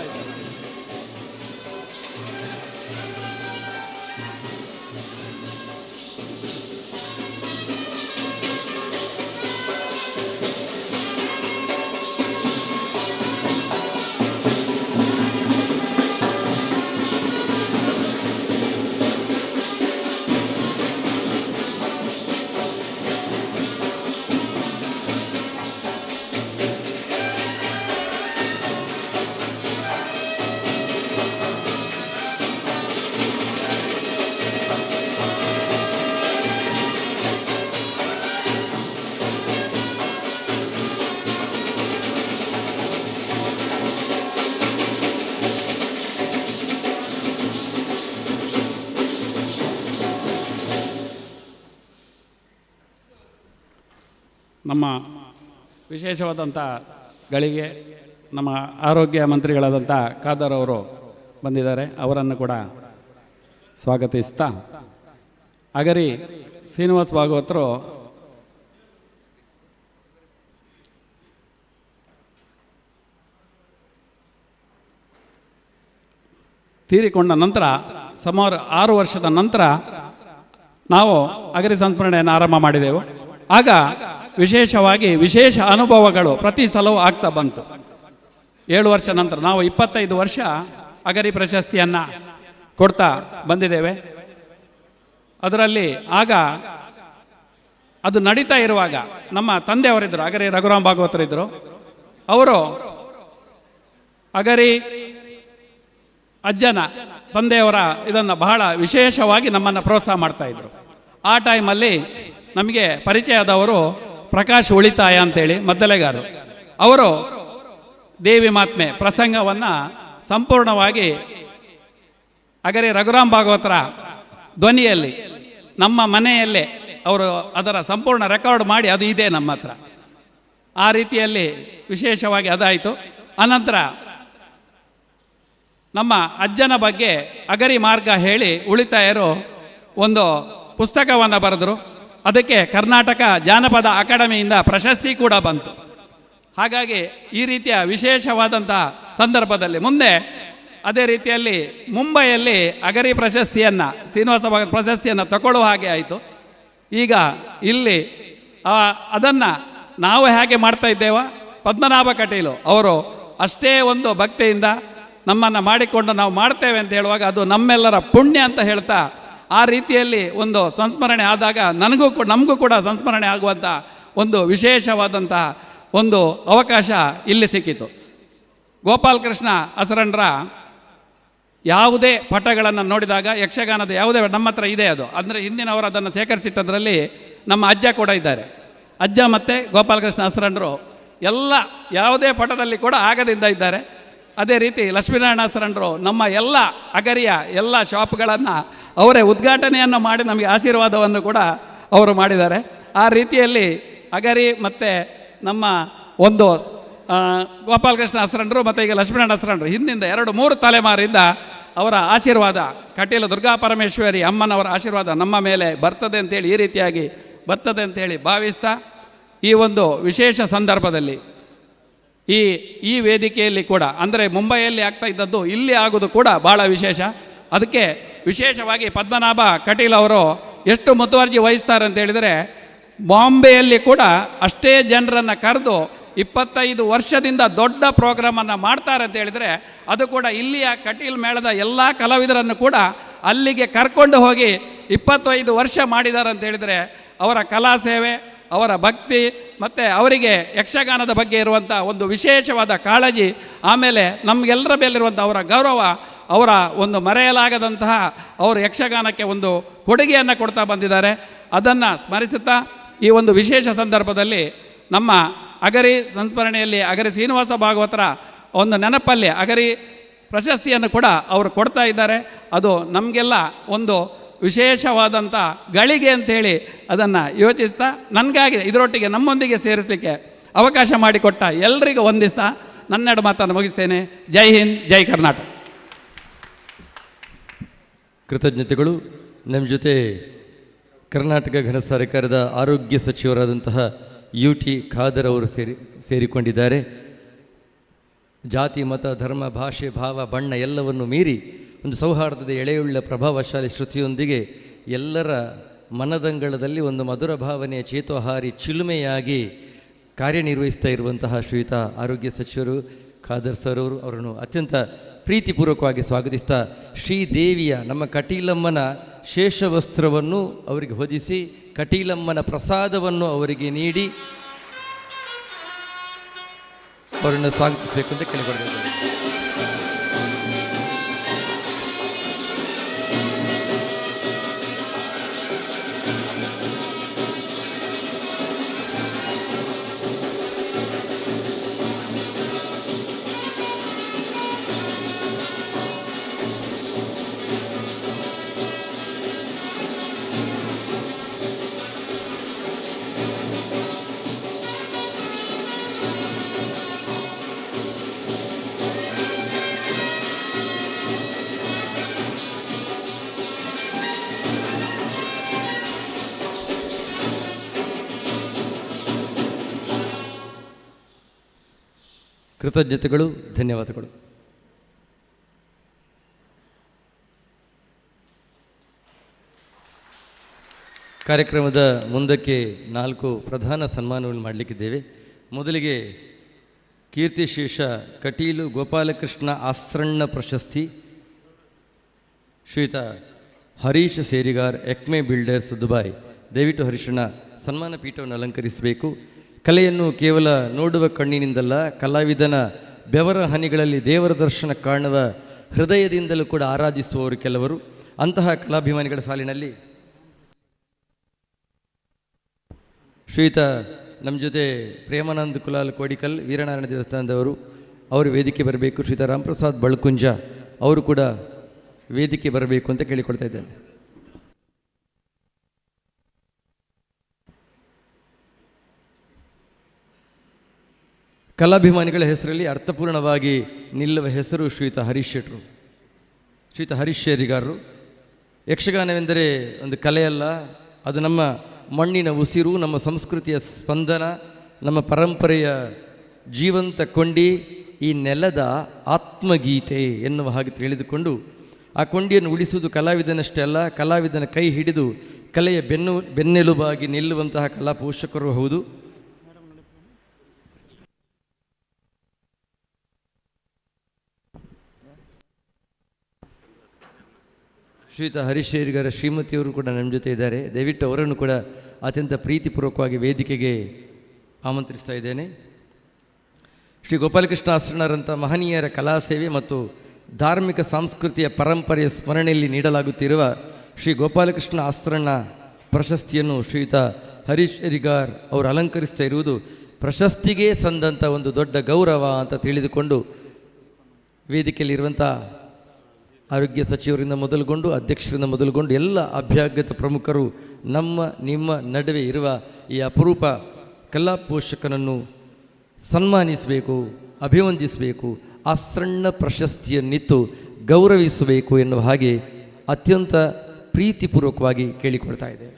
ನಮ್ಮ ವಿಶೇಷವಾದಂಥ ಗಳಿಗೆ ನಮ್ಮ ಆರೋಗ್ಯ ಮಂತ್ರಿಗಳಾದಂಥ ಖಾದರ್ ಅವರು ಬಂದಿದ್ದಾರೆ, ಅವರನ್ನು ಕೂಡ ಸ್ವಾಗತಿಸ್ತಾ, ಅಗರಿ ಶ್ರೀನಿವಾಸ ಭಾಗವತರು ತೀರಿಕೊಂಡ ನಂತರ ಸುಮಾರು 6 ವರ್ಷದ ನಂತರ ನಾವು ಅಗರಿ ಸಂಸ್ಮರಣೆಯನ್ನು ಆರಂಭ ಮಾಡಿದೆವು. ಆಗ ವಿಶೇಷವಾಗಿ ವಿಶೇಷ ಅನುಭವಗಳು ಪ್ರತಿ ಸಲವೂ ಆಗ್ತಾ ಬಂತು. 7 ವರ್ಷ ನಂತರ ನಾವು 25 ವರ್ಷ ಅಗರಿ ಪ್ರಶಸ್ತಿಯನ್ನು ಕೊಡ್ತಾ ಬಂದಿದ್ದೇವೆ. ಅದರಲ್ಲಿ ಆಗ ಅದು ನಡೀತಾ ಇರುವಾಗ ನಮ್ಮ ತಂದೆಯವರಿದ್ದರು, ಅಗರಿ ರಘುರಾಮ್ ಭಾಗವತರಿದ್ದರು. ಅವರು ಅಗರಿ ಅಜ್ಜನ ತಂದೆಯವರ ಇದನ್ನು ಬಹಳ ವಿಶೇಷವಾಗಿ ನಮ್ಮನ್ನು ಪ್ರೋತ್ಸಾಹ ಮಾಡ್ತಾಯಿದ್ರು. ಆ ಟೈಮಲ್ಲಿ ನಮಗೆ ಪರಿಚಯ ಆದವರು ಪ್ರಕಾಶ್ ಉಳಿತಾಯ ಅಂತೇಳಿ ಮದ್ದಲೆಗಾರರು. ಅವರು ದೇವಿ ಮಾತ್ಮೆ ಪ್ರಸಂಗವನ್ನು ಸಂಪೂರ್ಣವಾಗಿ ಅಗರಿ ರಘುರಾಮ್ ಭಾಗವತರ ಧ್ವನಿಯಲ್ಲಿ ನಮ್ಮ ಮನೆಯಲ್ಲೇ ಅವರು ಅದರ ಸಂಪೂರ್ಣ ರೆಕಾರ್ಡ್ ಮಾಡಿ ಅದು ಇದೆ ನಮ್ಮ ಹತ್ರ. ಆ ರೀತಿಯಲ್ಲಿ ವಿಶೇಷವಾಗಿ ಅದಾಯಿತು. ಅನಂತರ ನಮ್ಮ ಅಜ್ಜನ ಬಗ್ಗೆ ಅಗರಿ ಮಾರ್ಗ ಹೇಳಿ ಉಳಿತಾಯರು ಒಂದು ಪುಸ್ತಕವನ್ನು ಬರೆದರು. ಅದಕ್ಕೆ ಕರ್ನಾಟಕ ಜಾನಪದ ಅಕಾಡೆಮಿಯಿಂದ ಪ್ರಶಸ್ತಿ ಕೂಡ ಬಂತು. ಹಾಗಾಗಿ ಈ ರೀತಿಯ ವಿಶೇಷವಾದಂಥ ಸಂದರ್ಭದಲ್ಲಿ ಮುಂದೆ ಅದೇ ರೀತಿಯಲ್ಲಿ ಮುಂಬೈಯಲ್ಲಿ ಅಗರಿ ಪ್ರಶಸ್ತಿಯನ್ನು ಶ್ರೀನಿವಾಸ ಭಾಗವತ್ ಪ್ರಶಸ್ತಿಯನ್ನು ತಗೊಳ್ಳುವ ಹಾಗೆ ಆಯಿತು. ಈಗ ಇಲ್ಲಿ ಅದನ್ನು ನಾವು ಹೇಗೆ ಮಾಡ್ತಾ ಇದ್ದೇವೋ ಪದ್ಮನಾಭ ಕಟೀಲು ಅವರು ಅಷ್ಟೇ ಒಂದು ಭಕ್ತಿಯಿಂದ ನಮ್ಮನ್ನು ಮಾಡಿಕೊಂಡು ನಾವು ಮಾಡ್ತೇವೆ ಅಂತ ಹೇಳುವಾಗ ಅದು ನಮ್ಮೆಲ್ಲರ ಪುಣ್ಯ ಅಂತ ಹೇಳ್ತಾ ಆ ರೀತಿಯಲ್ಲಿ ಒಂದು ಸಂಸ್ಮರಣೆ ಆದಾಗ ನಮಗೂ ಕೂಡ ಸಂಸ್ಮರಣೆ ಆಗುವಂಥ ಒಂದು ವಿಶೇಷವಾದಂತಹ ಒಂದು ಅವಕಾಶ ಇಲ್ಲಿ ಸಿಕ್ಕಿತು. ಗೋಪಾಲಕೃಷ್ಣ ಅಸರಂಡ್ರ ಯಾವುದೇ ಪಟಗಳನ್ನು ನೋಡಿದಾಗ ಯಕ್ಷಗಾನದ ಯಾವುದೇ ನಮ್ಮ ಹತ್ರ ಇದೆ ಅದು, ಅಂದರೆ ಹಿಂದಿನವರು ಅದನ್ನು ಸೇಕರಿಸಿಟ್ಟದ್ರಲ್ಲಿ ನಮ್ಮ ಅಜ್ಜ ಕೂಡ ಇದ್ದಾರೆ. ಅಜ್ಜ ಮತ್ತು ಗೋಪಾಲಕೃಷ್ಣ ಅಸರಂಡ್ರು ಎಲ್ಲ ಯಾವುದೇ ಪಟದಲ್ಲಿ ಕೂಡ ಆಗದಿಂದ ಇದ್ದಾರೆ. ಅದೇ ರೀತಿ ಲಕ್ಷ್ಮೀನಾರಾಯಣ ಅಸರಂಡ್ರು ನಮ್ಮ ಎಲ್ಲ ಅಗರಿಯ ಎಲ್ಲ ಶಾಪ್ಗಳನ್ನು ಅವರೇ ಉದ್ಘಾಟನೆಯನ್ನು ಮಾಡಿ ನಮಗೆ ಆಶೀರ್ವಾದವನ್ನು ಕೂಡ ಅವರು ಮಾಡಿದ್ದಾರೆ. ಆ ರೀತಿಯಲ್ಲಿ ಅಗರಿ ಮತ್ತು ನಮ್ಮ ಒಂದು ಗೋಪಾಲಕೃಷ್ಣ ಅಸರಂಡ್ರು ಮತ್ತು ಈಗ ಲಕ್ಷ್ಮೀನಾರಾಯಣ ಅಸರಂಡ್ರು ಹಿಂದಿಂದ 2-3 ತಲೆಮಾರಿಂದ ಅವರ ಆಶೀರ್ವಾದ ಕಟೀಲ ದುರ್ಗಾ ಪರಮೇಶ್ವರಿ ಅಮ್ಮನವರ ಆಶೀರ್ವಾದ ನಮ್ಮ ಮೇಲೆ ಬರ್ತದೆ ಅಂತೇಳಿ ಈ ರೀತಿಯಾಗಿ ಬರ್ತದೆ ಅಂತೇಳಿ ಭಾವಿಸ್ತಾ ಈ ಒಂದು ವಿಶೇಷ ಸಂದರ್ಭದಲ್ಲಿ ಈ ವೇದಿಕೆಯಲ್ಲಿ ಕೂಡ ಅಂದರೆ ಮುಂಬೈಯಲ್ಲಿ ಆಗ್ತಾ ಇದ್ದದ್ದು ಇಲ್ಲಿ ಆಗೋದು ಕೂಡ ಭಾಳ ವಿಶೇಷ. ಅದಕ್ಕೆ ವಿಶೇಷವಾಗಿ ಪದ್ಮನಾಭ ಕಟೀಲ್ ಅವರು ಎಷ್ಟು ಮುತುವರ್ಜಿ ವಹಿಸ್ತಾರೆ ಅಂತ ಹೇಳಿದರೆ ಬಾಂಬೆಯಲ್ಲಿ ಕೂಡ ಅಷ್ಟೇ ಜನರನ್ನು ಕರೆದು 25 ವರ್ಷದಿಂದ ದೊಡ್ಡ ಪ್ರೋಗ್ರಾಮನ್ನು ಮಾಡ್ತಾರೆ ಅಂತ ಹೇಳಿದರೆ ಅದು ಕೂಡ ಇಲ್ಲಿಯ ಕಟೀಲ್ ಮೇಳದ ಎಲ್ಲ ಕಲಾವಿದರನ್ನು ಕೂಡ ಅಲ್ಲಿಗೆ ಕರ್ಕೊಂಡು ಹೋಗಿ 25 ವರ್ಷ ಮಾಡಿದ್ದಾರೆ ಅಂತ ಹೇಳಿದರೆ ಅವರ ಕಲಾ ಸೇವೆ, ಅವರ ಭಕ್ತಿ ಮತ್ತು ಅವರಿಗೆ ಯಕ್ಷಗಾನದ ಬಗ್ಗೆ ಇರುವಂಥ ಒಂದು ವಿಶೇಷವಾದ ಕಾಳಜಿ, ಆಮೇಲೆ ನಮಗೆಲ್ಲರ ಮೇಲಿರುವಂಥ ಅವರ ಗೌರವ, ಅವರ ಒಂದು ಮರೆಯಲಾಗದಂತಹ ಅವರು ಯಕ್ಷಗಾನಕ್ಕೆ ಒಂದು ಕೊಡುಗೆಯನ್ನು ಕೊಡ್ತಾ ಬಂದಿದ್ದಾರೆ. ಅದನ್ನು ಸ್ಮರಿಸುತ್ತಾ ಈ ಒಂದು ವಿಶೇಷ ಸಂದರ್ಭದಲ್ಲಿ ನಮ್ಮ ಅಗರಿ ಸಂಸ್ಮರಣೆಯಲ್ಲಿ ಅಗರಿ ಶ್ರೀನಿವಾಸ ಭಾಗವತರ ಒಂದು ನೆನಪಲ್ಲಿ ಅಗರಿ ಪ್ರಶಸ್ತಿಯನ್ನು ಕೂಡ ಅವರು ಕೊಡ್ತಾ ಇದ್ದಾರೆ. ಅದು ನಮಗೆಲ್ಲ ಒಂದು ವಿಶೇಷವಾದಂಥ ಗಳಿಗೆ ಅಂಥೇಳಿ ಅದನ್ನು ಯೋಚಿಸ್ತಾ ನನಗಾಗಿ ಇದರೊಟ್ಟಿಗೆ ನಮ್ಮೊಂದಿಗೆ ಸೇರಿಸಲಿಕ್ಕೆ ಅವಕಾಶ ಮಾಡಿಕೊಟ್ಟ ಎಲ್ರಿಗೂ ವಂದಿಸ್ತಾ ನನ್ನೆರಡು ಮಾತನ್ನು ಮುಗಿಸ್ತೇನೆ. ಜೈ ಹಿಂದ್, ಜೈ ಕರ್ನಾಟಕ. ಕೃತಜ್ಞತೆಗಳು. ನಮ್ಮ ಜೊತೆ ಕರ್ನಾಟಕ ಘನ ಸರ್ಕಾರದ ಆರೋಗ್ಯ ಸಚಿವರಾದಂತಹ UT ಖಾದರ್ ಅವರು ಸೇರಿಕೊಂಡಿದ್ದಾರೆ. ಜಾತಿ, ಮತ, ಧರ್ಮ, ಭಾಷೆ, ಭಾವ, ಬಣ್ಣ ಎಲ್ಲವನ್ನು ಮೀರಿ ಒಂದು ಸೌಹಾರ್ದದ ಎಳೆಯುಳ್ಳ ಪ್ರಭಾವಶಾಲಿ ಶ್ರುತಿಯೊಂದಿಗೆ ಎಲ್ಲರ ಮನದಂಗಳದಲ್ಲಿ ಒಂದು ಮಧುರ ಭಾವನೆಯ ಚೇತೋಹಾರಿ ಚಿಲುಮೆಯಾಗಿ ಕಾರ್ಯನಿರ್ವಹಿಸ್ತಾ ಇರುವಂತಹ ಶ್ರೀಯುತ ಆರೋಗ್ಯ ಸಚಿವರು ಖಾದರ್ ಸರ್ ಅವರು ಅವರನ್ನು ಅತ್ಯಂತ ಪ್ರೀತಿಪೂರ್ವಕವಾಗಿ ಸ್ವಾಗತಿಸ್ತಾ ಶ್ರೀದೇವಿಯ ನಮ್ಮ ಕಟೀಲಮ್ಮನ ಶೇಷವಸ್ತ್ರವನ್ನು ಅವರಿಗೆ ಹೊದಿಸಿ ಕಟೀಲಮ್ಮನ ಪ್ರಸಾದವನ್ನು ಅವರಿಗೆ ನೀಡಿ ಅವರನ್ನು ಸ್ವಾಗತಿಸಬೇಕು ಅಂತ ಕೇಳಿಕೊಂಡಿದ್ದಾರೆ. ಕೃತಜ್ಞತೆಗಳು, ಧನ್ಯವಾದಗಳು. ಕಾರ್ಯಕ್ರಮದ ಮುಂದಕ್ಕೆ 4 ಪ್ರಧಾನ ಸನ್ಮಾನವನ್ನು ಮಾಡಲಿಕ್ಕಿದ್ದೇವೆ. ಮೊದಲಿಗೆ ಕೀರ್ತಿಶೇಷ ಕಟೀಲು ಗೋಪಾಲಕೃಷ್ಣ ಆಸ್ರಣ್ಣ ಪ್ರಶಸ್ತಿ ಶ್ರೀಯುತ ಹರೀಶ್ ಸೇರಿಗಾರ್, ಎಕ್ಮೆ ಬಿಲ್ಡರ್ಸ್, ದುಬೈ. ದಯವಿಟ್ಟು ಹರೀಶಣ್ಣ ಸನ್ಮಾನ ಪೀಠವನ್ನು ಅಲಂಕರಿಸಬೇಕು. ಕಲೆಯನ್ನು ಕೇವಲ ನೋಡುವ ಕಣ್ಣಿನಿಂದಲ್ಲ, ಕಲಾವಿದನ ಬೆವರ ಹನಿಗಳಲ್ಲಿ ದೇವರ ದರ್ಶನ ಕಾಣುವ ಹೃದಯದಿಂದಲೂ ಕೂಡ ಆರಾಧಿಸುವವರು ಕೆಲವರು. ಅಂತಹ ಕಲಾಭಿಮಾನಿಗಳ ಸಾಲಿನಲ್ಲಿ ಶ್ರೀಯುತ ನಮ್ಮ ಜೊತೆ ಪ್ರೇಮಾನಂದ್ ಕುಲಾಲ್ ಕೋಡಿಕಲ್ ವೀರನಾರಾಯಣ ದೇವಸ್ಥಾನದವರು, ಅವರು ವೇದಿಕೆ ಬರಬೇಕು. ಶ್ರೀಯುತ ರಾಮಪ್ರಸಾದ್ ಬಳ್ಕುಂಜ ಅವರು ಕೂಡ ವೇದಿಕೆ ಬರಬೇಕು ಅಂತ ಕೇಳಿಕೊಳ್ತಾ ಇದ್ದೇನೆ. ಕಲಾಭಿಮಾನಿಗಳ ಹೆಸರಲ್ಲಿ ಅರ್ಥಪೂರ್ಣವಾಗಿ ನಿಲ್ಲುವ ಹೆಸರು ಶ್ರೀಯುತ ಹರೀಶ್ ಶೆಟ್ರು, ಶ್ರೀಯುತ ಹರೀಶ್ ಶೇರಿಗಾರರು. ಯಕ್ಷಗಾನವೆಂದರೆ ಒಂದು ಕಲೆಯಲ್ಲ, ಅದು ನಮ್ಮ ಮಣ್ಣಿನ ಉಸಿರು, ನಮ್ಮ ಸಂಸ್ಕೃತಿಯ ಸ್ಪಂದನ, ನಮ್ಮ ಪರಂಪರೆಯ ಜೀವಂತ ಕೊಂಡಿ, ಈ ನೆಲದ ಆತ್ಮಗೀತೆ ಎನ್ನುವ ಹಾಗೆ ತಿಳಿದುಕೊಂಡು ಆ ಕೊಂಡಿಯನ್ನು ಉಳಿಸುವುದು ಕಲಾವಿದನಷ್ಟೇ ಅಲ್ಲ, ಕಲಾವಿದನ ಕೈ ಹಿಡಿದು ಕಲೆಯ ಬೆನ್ನೆಲುಬಾಗಿ ನಿಲ್ಲುವಂತಹ ಕಲಾ ಪೋಷಕರು ಹೌದು. ಶ್ರೀಯುತ ಹರೀಶ್ ಶೇರಿಗಾರ ಶ್ರೀಮತಿಯವರು ಕೂಡ ನಮ್ಮ ಜೊತೆ ಇದ್ದಾರೆ. ದಯವಿಟ್ಟು ಅವರನ್ನು ಕೂಡ ಅತ್ಯಂತ ಪ್ರೀತಿಪೂರ್ವಕವಾಗಿ ವೇದಿಕೆಗೆ ಆಮಂತ್ರಿಸ್ತಾ ಇದ್ದೇನೆ. ಶ್ರೀ ಗೋಪಾಲಕೃಷ್ಣ ಆಶ್ರಣರಂಥ ಮಹನೀಯರ ಕಲಾ ಸೇವೆ ಮತ್ತು ಧಾರ್ಮಿಕ ಸಾಂಸ್ಕೃತಿಕ ಪರಂಪರೆಯ ಸ್ಮರಣೆಯಲ್ಲಿ ನೀಡಲಾಗುತ್ತಿರುವ ಶ್ರೀ ಗೋಪಾಲಕೃಷ್ಣ ಆಶ್ರಣ ಪ್ರಶಸ್ತಿಯನ್ನು ಶ್ರೀಯುತ ಹರೀಶ್ ಶೇರಿಗಾರ್ ಅವರು ಅಲಂಕರಿಸ್ತಾ ಇರುವುದು ಪ್ರಶಸ್ತಿಗೆ ಸಂದಂಥ ಒಂದು ದೊಡ್ಡ ಗೌರವ ಅಂತ ತಿಳಿದುಕೊಂಡು ವೇದಿಕೆಯಲ್ಲಿರುವಂಥ ಆರೋಗ್ಯ ಸಚಿವರಿಂದ ಮೊದಲುಗೊಂಡು ಅಧ್ಯಕ್ಷರಿಂದ ಮೊದಲುಗೊಂಡು ಎಲ್ಲ ಅಭ್ಯಾಗತ ಪ್ರಮುಖರು ನಿಮ್ಮ ನಡುವೆ ಇರುವ ಈ ಅಪರೂಪ ಕಲಾ ಪೋಷಕನನ್ನು ಸನ್ಮಾನಿಸಬೇಕು, ಅಭಿವಂದಿಸಬೇಕು, ಆ ಸಣ್ಣ ಪ್ರಶಸ್ತಿಯನ್ನಿತ್ತು ಗೌರವಿಸಬೇಕು ಎನ್ನುವ ಹಾಗೆ ಅತ್ಯಂತ ಪ್ರೀತಿಪೂರ್ವಕವಾಗಿ ಕೇಳಿಕೊಳ್ತಾ ಇದೆ.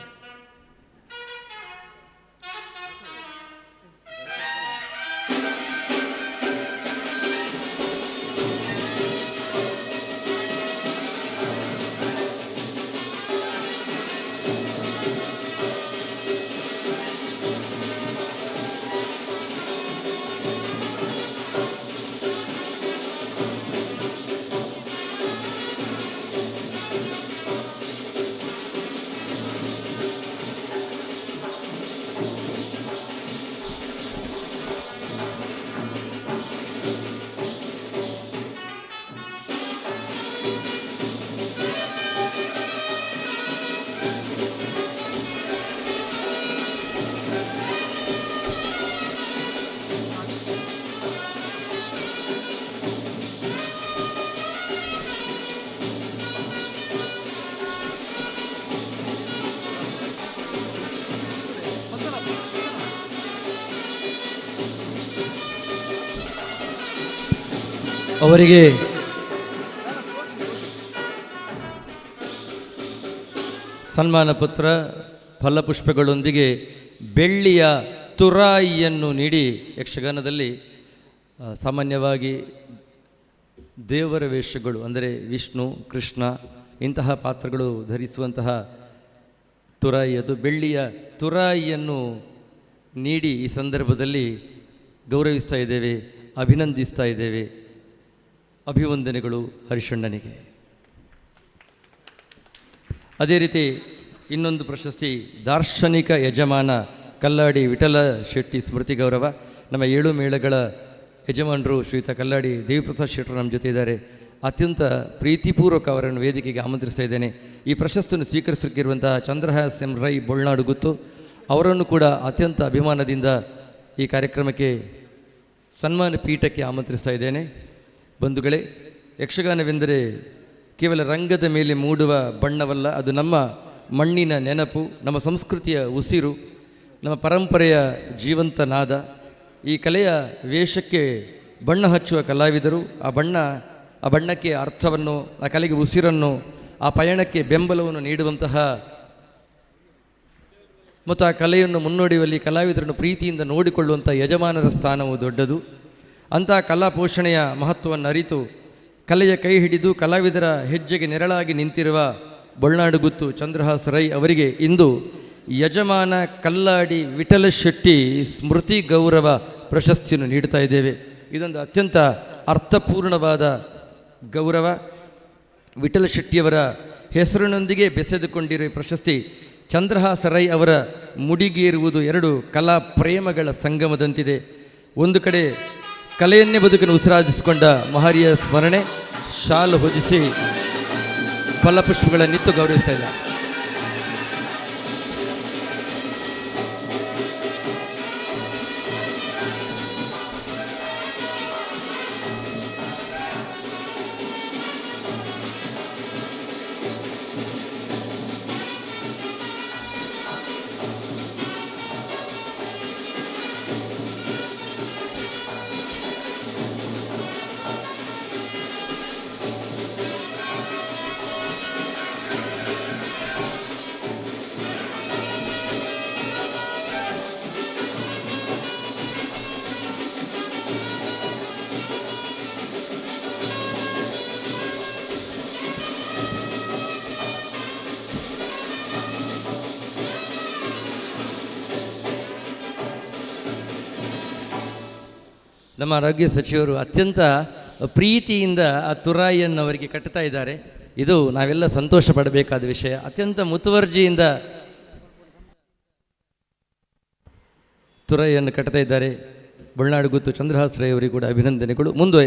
ಅವರಿಗೆ ಸನ್ಮಾನ ಪತ್ರ ಫಲಪುಷ್ಪಗಳೊಂದಿಗೆ ಬೆಳ್ಳಿಯ ತುರಾಯಿಯನ್ನು ನೀಡಿ, ಯಕ್ಷಗಾನದಲ್ಲಿ ಸಾಮಾನ್ಯವಾಗಿ ದೇವರ ವೇಷಗಳು ಅಂದರೆ ವಿಷ್ಣು, ಕೃಷ್ಣ ಇಂತಹ ಪಾತ್ರಗಳು ಧರಿಸುವಂತಹ ತುರಾಯಿ, ಅದು ಬೆಳ್ಳಿಯ ತುರಾಯಿಯನ್ನು ನೀಡಿ ಈ ಸಂದರ್ಭದಲ್ಲಿ ಗೌರವಿಸ್ತಾ ಇದ್ದೇವೆ, ಅಭಿನಂದಿಸ್ತಾ ಇದ್ದೇವೆ. ಅಭಿವಂದನೆಗಳು ಹರಿಶಣ್ಣನಿಗೆ. ಅದೇ ರೀತಿ ಇನ್ನೊಂದು ಪ್ರಶಸ್ತಿ ದಾರ್ಶನಿಕ ಯಜಮಾನ ಕಲ್ಲಾಡಿ ವಿಠಲ ಶೆಟ್ಟಿ ಸ್ಮೃತಿ ಗೌರವ. ನಮ್ಮ 7 ಮೇಳಗಳ ಯಜಮಾನರು ಶ್ರೀಯುತ ಕಲ್ಲಾಡಿ ದೇವಿಪ್ರಸಾದ್ ಶೆಟ್ಟರು ನಮ್ಮ ಜೊತೆ ಇದ್ದಾರೆ. ಅತ್ಯಂತ ಪ್ರೀತಿಪೂರ್ವಕ ಅವರನ್ನು ವೇದಿಕೆಗೆ ಆಮಂತ್ರಿಸ್ತಾ ಇದ್ದೇನೆ. ಈ ಪ್ರಶಸ್ತಿಯನ್ನು ಸ್ವೀಕರಿಸಲಿಕ್ಕಿರುವಂತಹ ಚಂದ್ರಹಾಸ್ ಎಂ ರೈ ಬೊಳ್ನಾಡು ಗುತ್ತು ಅವರನ್ನು ಕೂಡ ಅತ್ಯಂತ ಅಭಿಮಾನದಿಂದ ಈ ಕಾರ್ಯಕ್ರಮಕ್ಕೆ ಸನ್ಮಾನ ಪೀಠಕ್ಕೆ ಆಮಂತ್ರಿಸ್ತಾ ಇದ್ದೇನೆ. ಬಂಧುಗಳೇ, ಯಕ್ಷಗಾನವೆಂದರೆ ಕೇವಲ ರಂಗದ ಮೇಲೆ ಮೂಡುವ ಬಣ್ಣವಲ್ಲ, ಅದು ನಮ್ಮ ಮಣ್ಣಿನ ನೆನಪು, ನಮ್ಮ ಸಂಸ್ಕೃತಿಯ ಉಸಿರು, ನಮ್ಮ ಪರಂಪರೆಯ ಜೀವಂತ ನಾದ. ಈ ಕಲೆಯ ವೇಷಕ್ಕೆ ಬಣ್ಣ ಹಚ್ಚುವ ಕಲಾವಿದರು ಆ ಬಣ್ಣಕ್ಕೆ ಅರ್ಥವನ್ನು, ಆ ಕಲೆಗೆ ಉಸಿರನ್ನು, ಆ ಪಯಣಕ್ಕೆ ಬೆಂಬಲವನ್ನು ನೀಡುವಂತಹ ಮತ್ತು ಆ ಕಲೆಯನ್ನು ಮುನ್ನಡೆಯುವಲ್ಲಿ ಕಲಾವಿದರನ್ನು ಪ್ರೀತಿಯಿಂದ ನೋಡಿಕೊಳ್ಳುವಂಥ ಯಜಮಾನರ ಸ್ಥಾನವು ದೊಡ್ಡದು. ಅಂತಹ ಕಲಾ ಪೋಷಣೆಯ ಮಹತ್ವವನ್ನು ಅರಿತು ಕಲೆಯ ಕೈ ಹಿಡಿದು ಕಲಾವಿದರ ಹೆಜ್ಜೆಗೆ ನೆರಳಾಗಿ ನಿಂತಿರುವ ಬೊಳ್ನಾಡು ಗುತ್ತು ಚಂದ್ರಹಾಸ್ ರೈ ಅವರಿಗೆ ಇಂದು ಯಜಮಾನ ಕಲ್ಲಾಡಿ ವಿಠಲ ಶೆಟ್ಟಿ ಸ್ಮೃತಿ ಗೌರವ ಪ್ರಶಸ್ತಿಯನ್ನು ನೀಡ್ತಾ ಇದ್ದೇವೆ. ಇದೊಂದು ಅತ್ಯಂತ ಅರ್ಥಪೂರ್ಣವಾದ ಗೌರವ. ವಿಠಲ ಶೆಟ್ಟಿಯವರ ಹೆಸರಿನೊಂದಿಗೆ ಬೆಸೆದುಕೊಂಡಿರುವ ಪ್ರಶಸ್ತಿ ಚಂದ್ರಹಾಸ ರೈ ಅವರ ಮುಡಿಗೇರುವುದು 2 ಕಲಾ ಪ್ರೇಮಗಳ ಸಂಗಮದಂತಿದೆ. ಒಂದು ಕಡೆ ಕಲೆಯನ್ನೇ ಬದುಕನ್ನು ಉಸಿರಾದಿಸಿಕೊಂಡ ಮಹರಿಯ ಸ್ಮರಣೆ, ಶಾಲು ಹೊದಿಸಿ ಫಲಪುಷ್ಪಗಳನ್ನಿತ್ತು ಗೌರವಿಸ್ತಾ ಇಲ್ಲ. ನಮ್ಮ ಆರೋಗ್ಯ ಸಚಿವರು ಅತ್ಯಂತ ಪ್ರೀತಿಯಿಂದ ಆ ತುರಾಯಿಯನ್ನು ಅವರಿಗೆ ಕಟ್ತಾ ಇದ್ದಾರೆ. ಇದು ನಾವೆಲ್ಲ ಸಂತೋಷ ಪಡಬೇಕಾದ ವಿಷಯ. ಅತ್ಯಂತ ಮುತುವರ್ಜಿಯಿಂದ ತುರಾಯಿಯನ್ನು ಕಟ್ತಾ ಇದ್ದಾರೆ. ಬಳ್ನಾಡು ಗುತ್ತು ಚಂದ್ರಹಾಸ್ ರೈ ಅವರಿಗೆ ಕೂಡ ಅಭಿನಂದನೆಗಳು. ಮುಂದೆ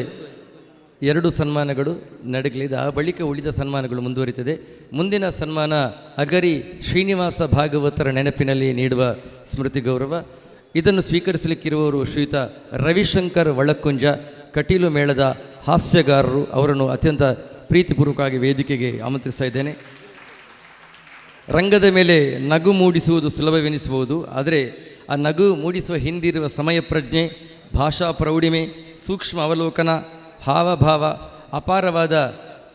2 ಸನ್ಮಾನಗಳು ನಡೆಯಲಿದೆ. ಆ ಬಳಿಕ ಉಳಿದ ಸನ್ಮಾನಗಳು ಮುಂದುವರಿತದೆ. ಮುಂದಿನ ಸನ್ಮಾನ ಅಗರಿ ಶ್ರೀನಿವಾಸ ಭಾಗವತರ ನೆನಪಿನಲ್ಲಿ ನೀಡುವ ಸ್ಮೃತಿ ಗೌರವ. ಇದನ್ನು ಸ್ವೀಕರಿಸಲಿಕ್ಕಿರುವವರು ಶ್ರೀಯುತ ರವಿಶಂಕರ್ ಒಳಕುಂಜ, ಕಟೀಲು ಮೇಳದ ಹಾಸ್ಯಗಾರರು. ಅವರನ್ನು ಅತ್ಯಂತ ಪ್ರೀತಿಪೂರ್ವಕವಾಗಿ ವೇದಿಕೆಗೆ ಆಮಂತ್ರಿಸ್ತಾ ಇದ್ದೇನೆ. ರಂಗದ ಮೇಲೆ ನಗು ಮೂಡಿಸುವುದು ಸುಲಭವೆನಿಸಬಹುದು, ಆದರೆ ಆ ನಗು ಮೂಡಿಸುವ ಹಿಂದಿರುವ ಸಮಯ ಪ್ರಜ್ಞೆ, ಭಾಷಾ ಪ್ರೌಢಿಮೆ, ಸೂಕ್ಷ್ಮ ಅವಲೋಕನ, ಹಾವಭಾವ, ಅಪಾರವಾದ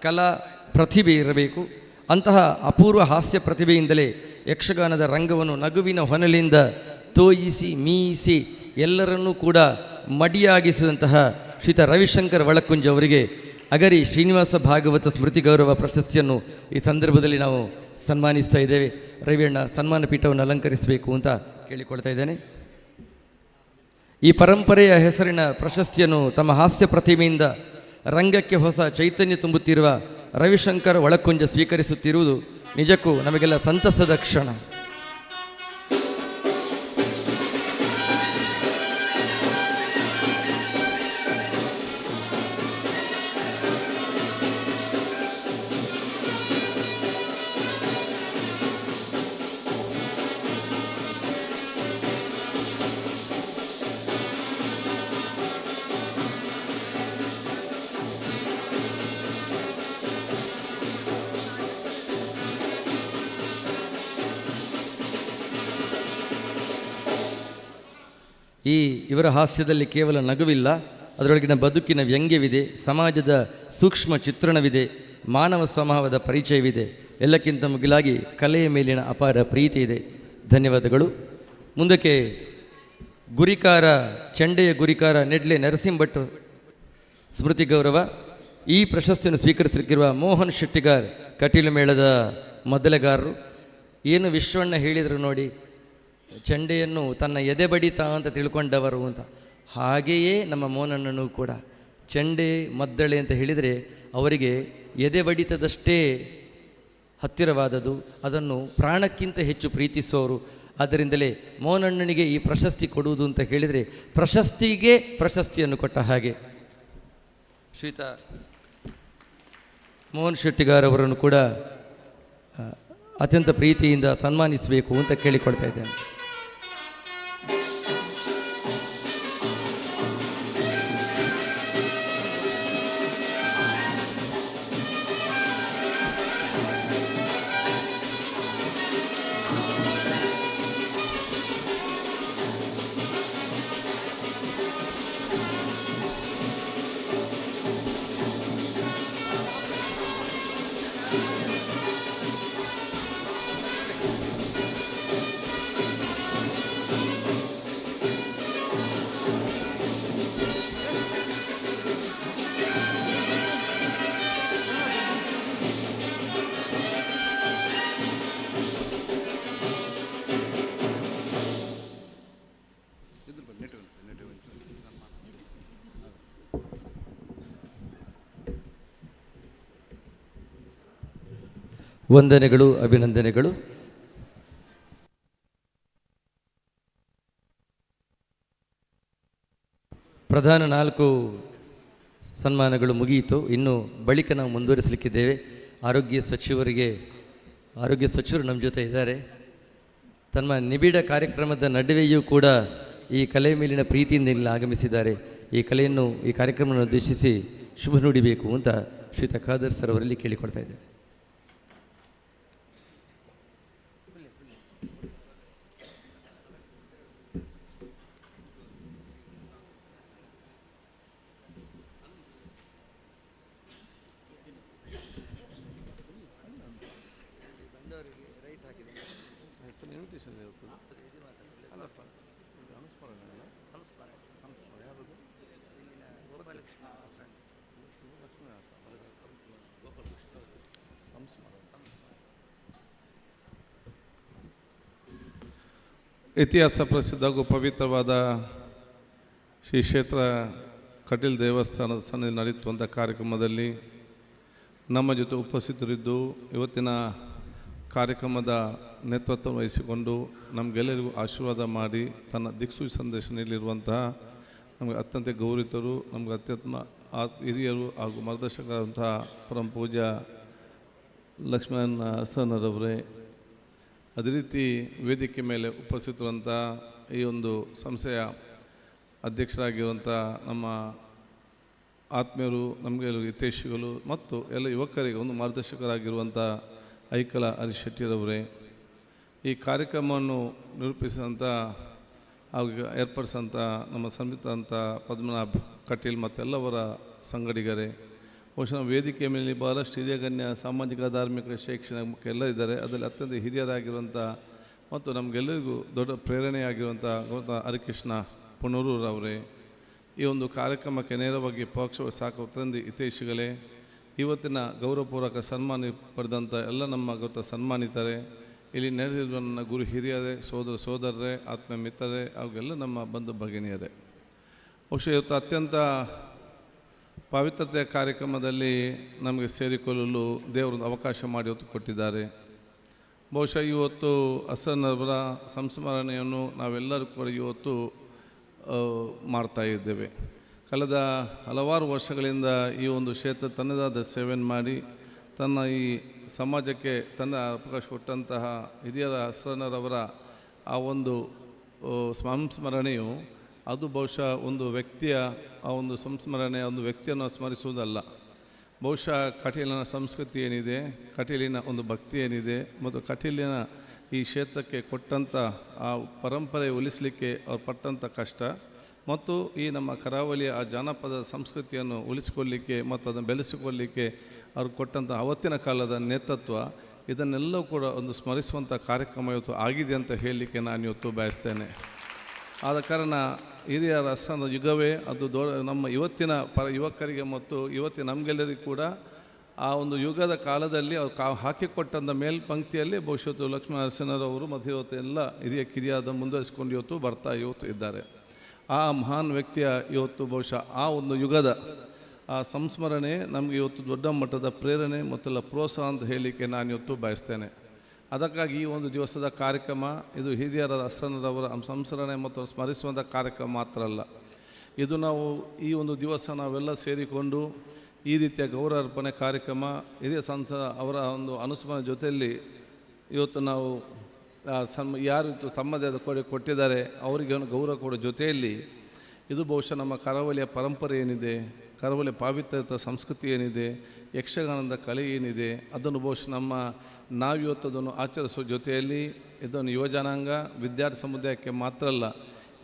ಕಲಾ ಪ್ರತಿಭೆ ಇರಬೇಕು. ಅಂತಹ ಅಪೂರ್ವ ಹಾಸ್ಯ ಪ್ರತಿಭೆಯಿಂದಲೇ ಯಕ್ಷಗಾನದ ರಂಗವನ್ನು ನಗುವಿನ ಹೊನಲಿಂದ ತೋಯಿಸಿ ಮೀಯಿಸಿ ಎಲ್ಲರನ್ನೂ ಕೂಡ ಮಡಿಯಾಗಿಸಿದಂತಹ ಶ್ರೀತ ರವಿಶಂಕರ್ ಒಳಕುಂಜ ಅವರಿಗೆ ಅಗರಿ ಶ್ರೀನಿವಾಸ ಭಾಗವತ ಸ್ಮೃತಿ ಗೌರವ ಪ್ರಶಸ್ತಿಯನ್ನು ಈ ಸಂದರ್ಭದಲ್ಲಿ ನಾವು ಸನ್ಮಾನಿಸ್ತಾ ಇದ್ದೇವೆ. ರವಿಯಣ್ಣ ಸನ್ಮಾನ ಪೀಠವನ್ನು ಅಲಂಕರಿಸಬೇಕು ಅಂತ ಕೇಳಿಕೊಳ್ತಾ ಇದ್ದೇನೆ. ಈ ಪರಂಪರೆಯ ಹೆಸರಿನ ಪ್ರಶಸ್ತಿಯನ್ನು ತಮ್ಮ ಹಾಸ್ಯ ಪ್ರತಿಮೆಯಿಂದ ರಂಗಕ್ಕೆ ಹೊಸ ಚೈತನ್ಯ ತುಂಬುತ್ತಿರುವ ರವಿಶಂಕರ್ ಒಳಕುಂಜ ಸ್ವೀಕರಿಸುತ್ತಿರುವುದು ನಿಜಕ್ಕೂ ನಮಗೆಲ್ಲ ಸಂತಸದ ಕ್ಷಣ. ಇವರ ಹಾಸ್ಯದಲ್ಲಿ ಕೇವಲ ನಗುವಿಲ್ಲ, ಅದರೊಳಗಿನ ಬದುಕಿನ ವ್ಯಂಗ್ಯವಿದೆ, ಸಮಾಜದ ಸೂಕ್ಷ್ಮ ಚಿತ್ರಣವಿದೆ, ಮಾನವ ಸ್ವಭಾವದ ಪರಿಚಯವಿದೆ. ಎಲ್ಲಕ್ಕಿಂತ ಮುಗಿಲಾಗಿ ಕಲೆಯ ಮೇಲಿನ ಅಪಾರ ಪ್ರೀತಿ ಇದೆ. ಧನ್ಯವಾದಗಳು. ಮುಂದಕ್ಕೆ ಗುರಿಕಾರ, ಚಂಡೆಯ ಗುರಿಕಾರ ನೆಡ್ಲೆ ನರಸಿಂಹಭಟ್ ಸ್ಮೃತಿ ಗೌರವ. ಈ ಪ್ರಶಸ್ತಿಯನ್ನು ಸ್ವೀಕರಿಸಲಿಕ್ಕಿರುವ ಮೋಹನ್ ಶೆಟ್ಟಿಗಾರ್, ಕಟೀಲು ಮೇಳದ ಮೊದಲಗಾರರು. ಏನು ವಿಶ್ವಣ್ಣ ಹೇಳಿದರು ನೋಡಿ, ಚಂಡೆಯನ್ನು ತನ್ನ ಎದೆ ಬಡಿತ ಅಂತ ತಿಳ್ಕೊಂಡವರು ಅಂತ. ಹಾಗೆಯೇ ನಮ್ಮ ಮೋಹನಣ್ಣನೂ ಕೂಡ ಚಂಡೆ ಮದ್ದಳೆ ಅಂತ ಹೇಳಿದರೆ ಅವರಿಗೆ ಎದೆ ಬಡಿತದಷ್ಟೇ ಹತ್ತಿರವಾದದು, ಅದನ್ನು ಪ್ರಾಣಕ್ಕಿಂತ ಹೆಚ್ಚು ಪ್ರೀತಿಸುವವರು. ಆದ್ದರಿಂದಲೇ ಮೋಹನಣ್ಣನಿಗೆ ಈ ಪ್ರಶಸ್ತಿ ಕೊಡುವುದು ಅಂತ ಹೇಳಿದರೆ ಪ್ರಶಸ್ತಿಗೆ ಪ್ರಶಸ್ತಿಯನ್ನು ಕೊಟ್ಟ ಹಾಗೆ. ಶ್ರೀಯುತ ಮೋಹನ್ ಶೆಟ್ಟಿಗಾರ್ ಅವರನ್ನು ಕೂಡ ಅತ್ಯಂತ ಪ್ರೀತಿಯಿಂದ ಸನ್ಮಾನಿಸಬೇಕು ಅಂತ ಕೇಳಿಕೊಳ್ತಾ ಇದ್ದೇನೆ. ವಂದನೆಗಳು, ಅಭಿನಂದನೆಗಳು. ಪ್ರಧಾನ 4 ಸನ್ಮಾನಗಳು ಮುಗಿಯಿತು. ಇನ್ನು ಬಳಿಕ ನಾವು ಮುಂದುವರಿಸಲಿಕ್ಕಿದ್ದೇವೆ. ಆರೋಗ್ಯ ಸಚಿವರು ನಮ್ಮ ಜೊತೆ ಇದ್ದಾರೆ. ತಮ್ಮ ನಿಬಿಡ ಕಾರ್ಯಕ್ರಮದ ನಡುವೆಯೂ ಕೂಡ ಈ ಕಲೆ ಮೇಲಿನ ಪ್ರೀತಿಯಿಂದ ಇಲ್ಲಿ ಆಗಮಿಸಿದ್ದಾರೆ. ಈ ಕಾರ್ಯಕ್ರಮವನ್ನು ಉದ್ದೇಶಿಸಿ ಶುಭ ನುಡಿಬೇಕು ಅಂತ ಶ್ರೀಯುತ ಖಾದರ್ ಸರ್ ಅವರಲ್ಲಿ ಕೇಳಿಕೊಡ್ತಾ ಇದ್ದೇವೆ. ಇತಿಹಾಸ ಪ್ರಸಿದ್ಧ ಹಾಗೂ ಪವಿತ್ರವಾದ ಶ್ರೀ ಕ್ಷೇತ್ರ ಕಟೀಲ್ ದೇವಸ್ಥಾನದ ಸನ್ನಿಧಿಯಲ್ಲಿ ನಡೆಯುವಂಥ ಕಾರ್ಯಕ್ರಮದಲ್ಲಿ ನಮ್ಮ ಜೊತೆ ಉಪಸ್ಥಿತರಿದ್ದು ಇವತ್ತಿನ ಕಾರ್ಯಕ್ರಮದ ನೇತೃತ್ವ ವಹಿಸಿಕೊಂಡು ನಮಗೆಲ್ಲರಿಗೂ ಆಶೀರ್ವಾದ ಮಾಡಿ ತನ್ನ ದಿಕ್ಸೂಚಿ ಸಂದೇಶ ನೀಡಿರುವಂತಹ ನಮಗೆ ಅತ್ಯಂತ ಗೌರವಿತರು, ನಮಗೆ ಅತ್ಯಂತ ಹಿರಿಯರು ಹಾಗೂ ಮಾರ್ಗದರ್ಶಕರಾದಂತಹ ಪರಮ ಪೂಜ್ಯ ಲಕ್ಷ್ಮಣ ಹಸನರವರೇ, ಅದೇ ರೀತಿ ವೇದಿಕೆ ಮೇಲೆ ಉಪಸ್ಥಿತರುವಂಥ ಈ ಒಂದು ಸಂಸ್ಥೆಯ ಅಧ್ಯಕ್ಷರಾಗಿರುವಂಥ ನಮ್ಮ ಆತ್ಮೀಯರು, ನಮಗೆ ಹಿತೈಷಿಗಳು ಮತ್ತು ಎಲ್ಲ ಯುವಕರಿಗೆ ಒಂದು ಮಾರ್ಗದರ್ಶಕರಾಗಿರುವಂಥ ಐಕಲ ಹರೀಶ್ ಶೆಟ್ಟಿರವರೇ, ಈ ಕಾರ್ಯಕ್ರಮವನ್ನು ನಿರೂಪಿಸಿದಂಥ ಹಾಗೂ ಏರ್ಪಡಿಸಂಥ ನಮ್ಮ ಸಂಹಿತ ಪದ್ಮನಾಭ್ ಕಟೀಲ್ ಮತ್ತೆಲ್ಲವರ ಸಂಗಡಿಗರೇ, ಬಹುಶಃ ವೇದಿಕೆ ಮೇಲೆ ಭಾಳಷ್ಟು ಹಿರಿಯ ಗಣ್ಯ ಸಾಮಾಜಿಕ, ಧಾರ್ಮಿಕ, ಶೈಕ್ಷಣಿಕ ಎಲ್ಲ ಇದ್ದಾರೆ. ಅದರಲ್ಲಿ ಅತ್ಯಂತ ಹಿರಿಯರಾಗಿರುವಂಥ ಮತ್ತು ನಮಗೆಲ್ಲರಿಗೂ ದೊಡ್ಡ ಪ್ರೇರಣೆಯಾಗಿರುವಂಥ ಹರಿಕೃಷ್ಣ ಪುಣೂರವರೇ, ಈ ಒಂದು ಕಾರ್ಯಕ್ರಮಕ್ಕೆ ನೇರವಾಗಿ ಪರೋಕ್ಷ ಸಾಕುತ್ತಂದು ಹಿತೈಷಿಗಳೇ, ಇವತ್ತಿನ ಗೌರವಪೂರ್ವಕ ಸನ್ಮಾನ ಪಡೆದಂಥ ಎಲ್ಲ ನಮ್ಮ ಸನ್ಮಾನಿತರೇ, ಇಲ್ಲಿ ನೆರೆದಿರುವ ನನ್ನ ಗುರು ಹಿರಿಯರೇ, ಸೋದರರೇ, ಆತ್ಮ ಮಿತ್ರರೇ ಹಾಗೂ ಎಲ್ಲ ನಮ್ಮ ಬಂಧು ಭಗಿನಿಯರೇ, ಬಹುಶಃ ಇವತ್ತು ಅತ್ಯಂತ ಪವಿತ್ರತೆಯ ಕಾರ್ಯಕ್ರಮದಲ್ಲಿ ನಮಗೆ ಸೇರಿಕೊಳ್ಳಲು ದೇವರೊಂದು ಅವಕಾಶ ಮಾಡಿ ಇವತ್ತು ಕೊಟ್ಟಿದ್ದಾರೆ. ಬಹುಶಃ ಇವತ್ತು ಹಸನರವರ ಸಂಸ್ಮರಣೆಯನ್ನು ನಾವೆಲ್ಲರೂ ಕೂಡ ಇವತ್ತು ಮಾಡ್ತಾ ಇದ್ದೇವೆ. ಕಳೆದ ಹಲವಾರು ವರ್ಷಗಳಿಂದ ಈ ಒಂದು ಕ್ಷೇತ್ರ ತನ್ನದಾದ ಸೇವೆಯನ್ನು ಮಾಡಿ ತನ್ನ ಈ ಸಮಾಜಕ್ಕೆ ತನ್ನ ಅವಕಾಶ ಕೊಟ್ಟಂತಹ ಹಿರಿಯರ ಹಸನರವರ ಆ ಒಂದು ಸಂಸ್ಮರಣೆಯು ಅದು ಬಹುಶಃ ಒಂದು ವ್ಯಕ್ತಿಯ ಆ ಒಂದು ಸಂಸ್ಮರಣೆ ಒಂದು ವ್ಯಕ್ತಿಯನ್ನು ಸ್ಮರಿಸುವುದಲ್ಲ, ಬಹುಶಃ ಕಟೀಲಿನ ಸಂಸ್ಕೃತಿ ಏನಿದೆ, ಕಟೀಲಿನ ಒಂದು ಭಕ್ತಿ ಏನಿದೆ ಮತ್ತು ಕಟೀಲಿನ ಈ ಕ್ಷೇತ್ರಕ್ಕೆ ಕೊಟ್ಟಂಥ ಆ ಪರಂಪರೆ ಉಳಿಸಲಿಕ್ಕೆ ಅವ್ರು ಪಟ್ಟಂಥ ಕಷ್ಟ ಮತ್ತು ಈ ನಮ್ಮ ಕರಾವಳಿಯ ಆ ಜಾನಪದ ಸಂಸ್ಕೃತಿಯನ್ನು ಉಳಿಸಿಕೊಳ್ಳಲಿಕ್ಕೆ ಮತ್ತು ಅದನ್ನು ಬೆಳೆಸಿಕೊಳ್ಳಲಿಕ್ಕೆ ಅವ್ರು ಕೊಟ್ಟಂಥ ಅವತ್ತಿನ ಕಾಲದ ನೇತೃತ್ವ, ಇದನ್ನೆಲ್ಲವೂ ಕೂಡ ಒಂದು ಸ್ಮರಿಸುವಂಥ ಕಾರ್ಯಕ್ರಮ ಇವತ್ತು ಆಗಿದೆ ಅಂತ ಹೇಳಲಿಕ್ಕೆ ನಾನು ಇವತ್ತು ಬಯಸ್ತೇನೆ. ಆದ ಕಾರಣ ಹಿರಿಯರ ಹಸನ ಯುಗವೇ ಅದು ನಮ್ಮ ಇವತ್ತಿನ ಯುವಕರಿಗೆ ಮತ್ತು ಇವತ್ತಿನ ನಮಗೆಲ್ಲರಿಗೂ ಕೂಡ ಆ ಒಂದು ಯುಗದ ಕಾಲದಲ್ಲಿ ಅವ್ರು ಹಾಕಿಕೊಟ್ಟಂಥ ಮೇಲ್ಪಂಕ್ತಿಯಲ್ಲಿ ಬಹುಶಃ ಲಕ್ಷ್ಮಣ ಹಸನರವರು ಮತ್ತು ಇವತ್ತು ಎಲ್ಲ ಹಿರಿಯ ಕಿರಿಯಾದ ಮುಂದುವರಿಸಿಕೊಂಡು ಇವತ್ತು ಇದ್ದಾರೆ. ಆ ಮಹಾನ್ ವ್ಯಕ್ತಿಯ ಇವತ್ತು ಬಹುಶಃ ಆ ಒಂದು ಯುಗದ ಆ ಸಂಸ್ಮರಣೆ ನಮಗೆ ಇವತ್ತು ದೊಡ್ಡ ಮಟ್ಟದ ಪ್ರೇರಣೆ ಮತ್ತೆಲ್ಲ ಪ್ರೋತ್ಸಾಹ ಅಂತ ಹೇಳಲಿಕ್ಕೆ ನಾನು ಇವತ್ತು ಬಯಸ್ತೇನೆ. ಅದಕ್ಕಾಗಿ ಈ ಒಂದು ದಿವಸದ ಕಾರ್ಯಕ್ರಮ ಇದು ಹಿರಿಯರ ಹಸನರವರ ಸಂಸ್ಮರಣೆ ಮತ್ತು ಸ್ಮರಿಸುವಂಥ ಕಾರ್ಯಕ್ರಮ ಮಾತ್ರ ಅಲ್ಲ, ಇದು ನಾವು ಈ ಒಂದು ದಿವಸ ನಾವೆಲ್ಲ ಸೇರಿಕೊಂಡು ಈ ರೀತಿಯ ಗೌರವ ಅರ್ಪಣೆ ಕಾರ್ಯಕ್ರಮ ಹಿರಿಯ ಅವರ ಒಂದು ಅನುಸ್ಮರಣೆ ಜೊತೆಯಲ್ಲಿ ಇವತ್ತು ನಾವು ಯಾರು ತಮ್ಮದೇ ಕೊಟ್ಟಿದ್ದಾರೆ ಅವರಿಗೆ ಒಂದು ಗೌರವ ಕೊಡೋ ಜೊತೆಯಲ್ಲಿ ಇದು ಬಹುಶಃ ನಮ್ಮ ಕರಾವಳಿಯ ಪರಂಪರೆ ಏನಿದೆ, ಕರಾವಳಿಯ ಪಾವಿತ್ರ್ಯದ ಸಂಸ್ಕೃತಿ ಏನಿದೆ, ಯಕ್ಷಗಾನದ ಕಲೆ ಏನಿದೆ, ಅದನ್ನು ಬಹುಶಃ ನಾವಿವತ್ತು ಅದನ್ನು ಆಚರಿಸುವ ಜೊತೆಯಲ್ಲಿ ಇದನ್ನು ಯುವಜನಾಂಗ ವಿದ್ಯಾರ್ಥಿ ಸಮುದಾಯಕ್ಕೆ ಮಾತ್ರ ಅಲ್ಲ,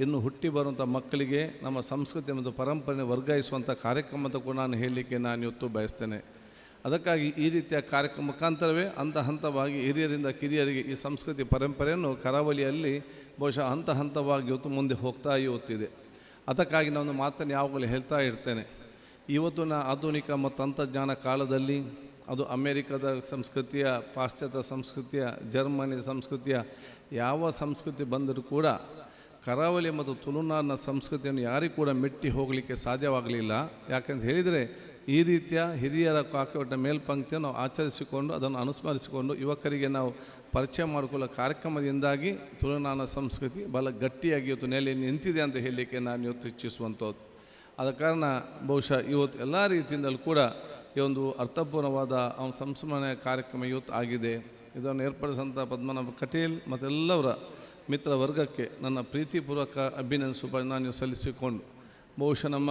ಇನ್ನು ಹುಟ್ಟಿ ಬರುವಂಥ ಮಕ್ಕಳಿಗೆ ನಮ್ಮ ಸಂಸ್ಕೃತಿ ಮತ್ತು ಪರಂಪರೆ ವರ್ಗಾಯಿಸುವಂಥ ಕಾರ್ಯಕ್ರಮದ ಕೂಡ ನಾನು ಹೇಳಲಿಕ್ಕೆ ನಾನು ಇವತ್ತು ಬಯಸ್ತೇನೆ. ಅದಕ್ಕಾಗಿ ಈ ರೀತಿಯ ಕಾರ್ಯಕ್ರಮ ಮುಖಾಂತರವೇ ಹಂತವಾಗಿ ಹಿರಿಯರಿಂದ ಕಿರಿಯರಿಗೆ ಈ ಸಂಸ್ಕೃತಿ ಪರಂಪರೆಯನ್ನು ಕರಾವಳಿಯಲ್ಲಿ ಬಹುಶಃ ಹಂತವಾಗಿ ಇವತ್ತು ಮುಂದೆ ಹೋಗ್ತಾ ಇವತ್ತಿದೆ. ಅದಕ್ಕಾಗಿ ನಾನು ಮಾತನ್ನು ಯಾವಾಗಲೂ ಹೇಳ್ತಾ ಇರ್ತೇನೆ, ಇವತ್ತಿನ ಆಧುನಿಕ ಮತ್ತು ತಂತ್ರಜ್ಞಾನ ಕಾಲದಲ್ಲಿ ಅದು ಅಮೇರಿಕದ ಸಂಸ್ಕೃತಿಯ, ಪಾಶ್ಚಾತ್ಯ ಸಂಸ್ಕೃತಿಯ, ಜರ್ಮನಿ ಸಂಸ್ಕೃತಿಯ ಯಾವ ಸಂಸ್ಕೃತಿ ಬಂದರೂ ಕೂಡ ಕರಾವಳಿ ಮತ್ತು ತುಳುನಾಡಿನ ಸಂಸ್ಕೃತಿಯನ್ನು ಯಾರಿಗೂ ಕೂಡ ಮೆಟ್ಟಿ ಹೋಗಲಿಕ್ಕೆ ಸಾಧ್ಯವಾಗಲಿಲ್ಲ. ಯಾಕೆಂತ ಹೇಳಿದರೆ ಈ ರೀತಿಯ ಹಿರಿಯರ ಹಾಕಿಕೊಟ್ಟ ಮೇಲ್ಪಂಕ್ತಿಯನ್ನು ನಾವು ಆಚರಿಸಿಕೊಂಡು ಅದನ್ನು ಅನುಸ್ಮರಿಸಿಕೊಂಡು ಯುವಕರಿಗೆ ನಾವು ಪರಿಚಯ ಮಾಡಿಕೊಳ್ಳೋ ಕಾರ್ಯಕ್ರಮದಿಂದಾಗಿ ತುಳುನಾಡಿನ ಸಂಸ್ಕೃತಿ ಬಹಳ ಗಟ್ಟಿಯಾಗಿ ಇವತ್ತು ನೆಲೆಯಲ್ಲಿ ನಿಂತಿದೆ ಅಂತ ಹೇಳಲಿಕ್ಕೆ ನಾನು ಇವತ್ತು ಇಚ್ಛಿಸುವಂಥದ್ದು. ಆದ ಕಾರಣ ಬಹುಶಃ ಇವತ್ತು ಎಲ್ಲ ರೀತಿಯಿಂದಲೂ ಕೂಡ ಈ ಒಂದು ಅರ್ಥಪೂರ್ಣವಾದ ಸಂಸ್ಮರಣೆ ಕಾರ್ಯಕ್ರಮ ಇವತ್ತು ಆಗಿದೆ. ಇದನ್ನು ಏರ್ಪಡಿಸಿದಂಥ ಪದ್ಮನಾಭ ಕಟೀಲ್ ಮತ್ತೆಲ್ಲವರ ಮಿತ್ರ ವರ್ಗಕ್ಕೆ ನನ್ನ ಪ್ರೀತಿಪೂರ್ವಕ ನಾನು ಸಲ್ಲಿಸಿಕೊಂಡು ಬಹುಶಃ ನಮ್ಮ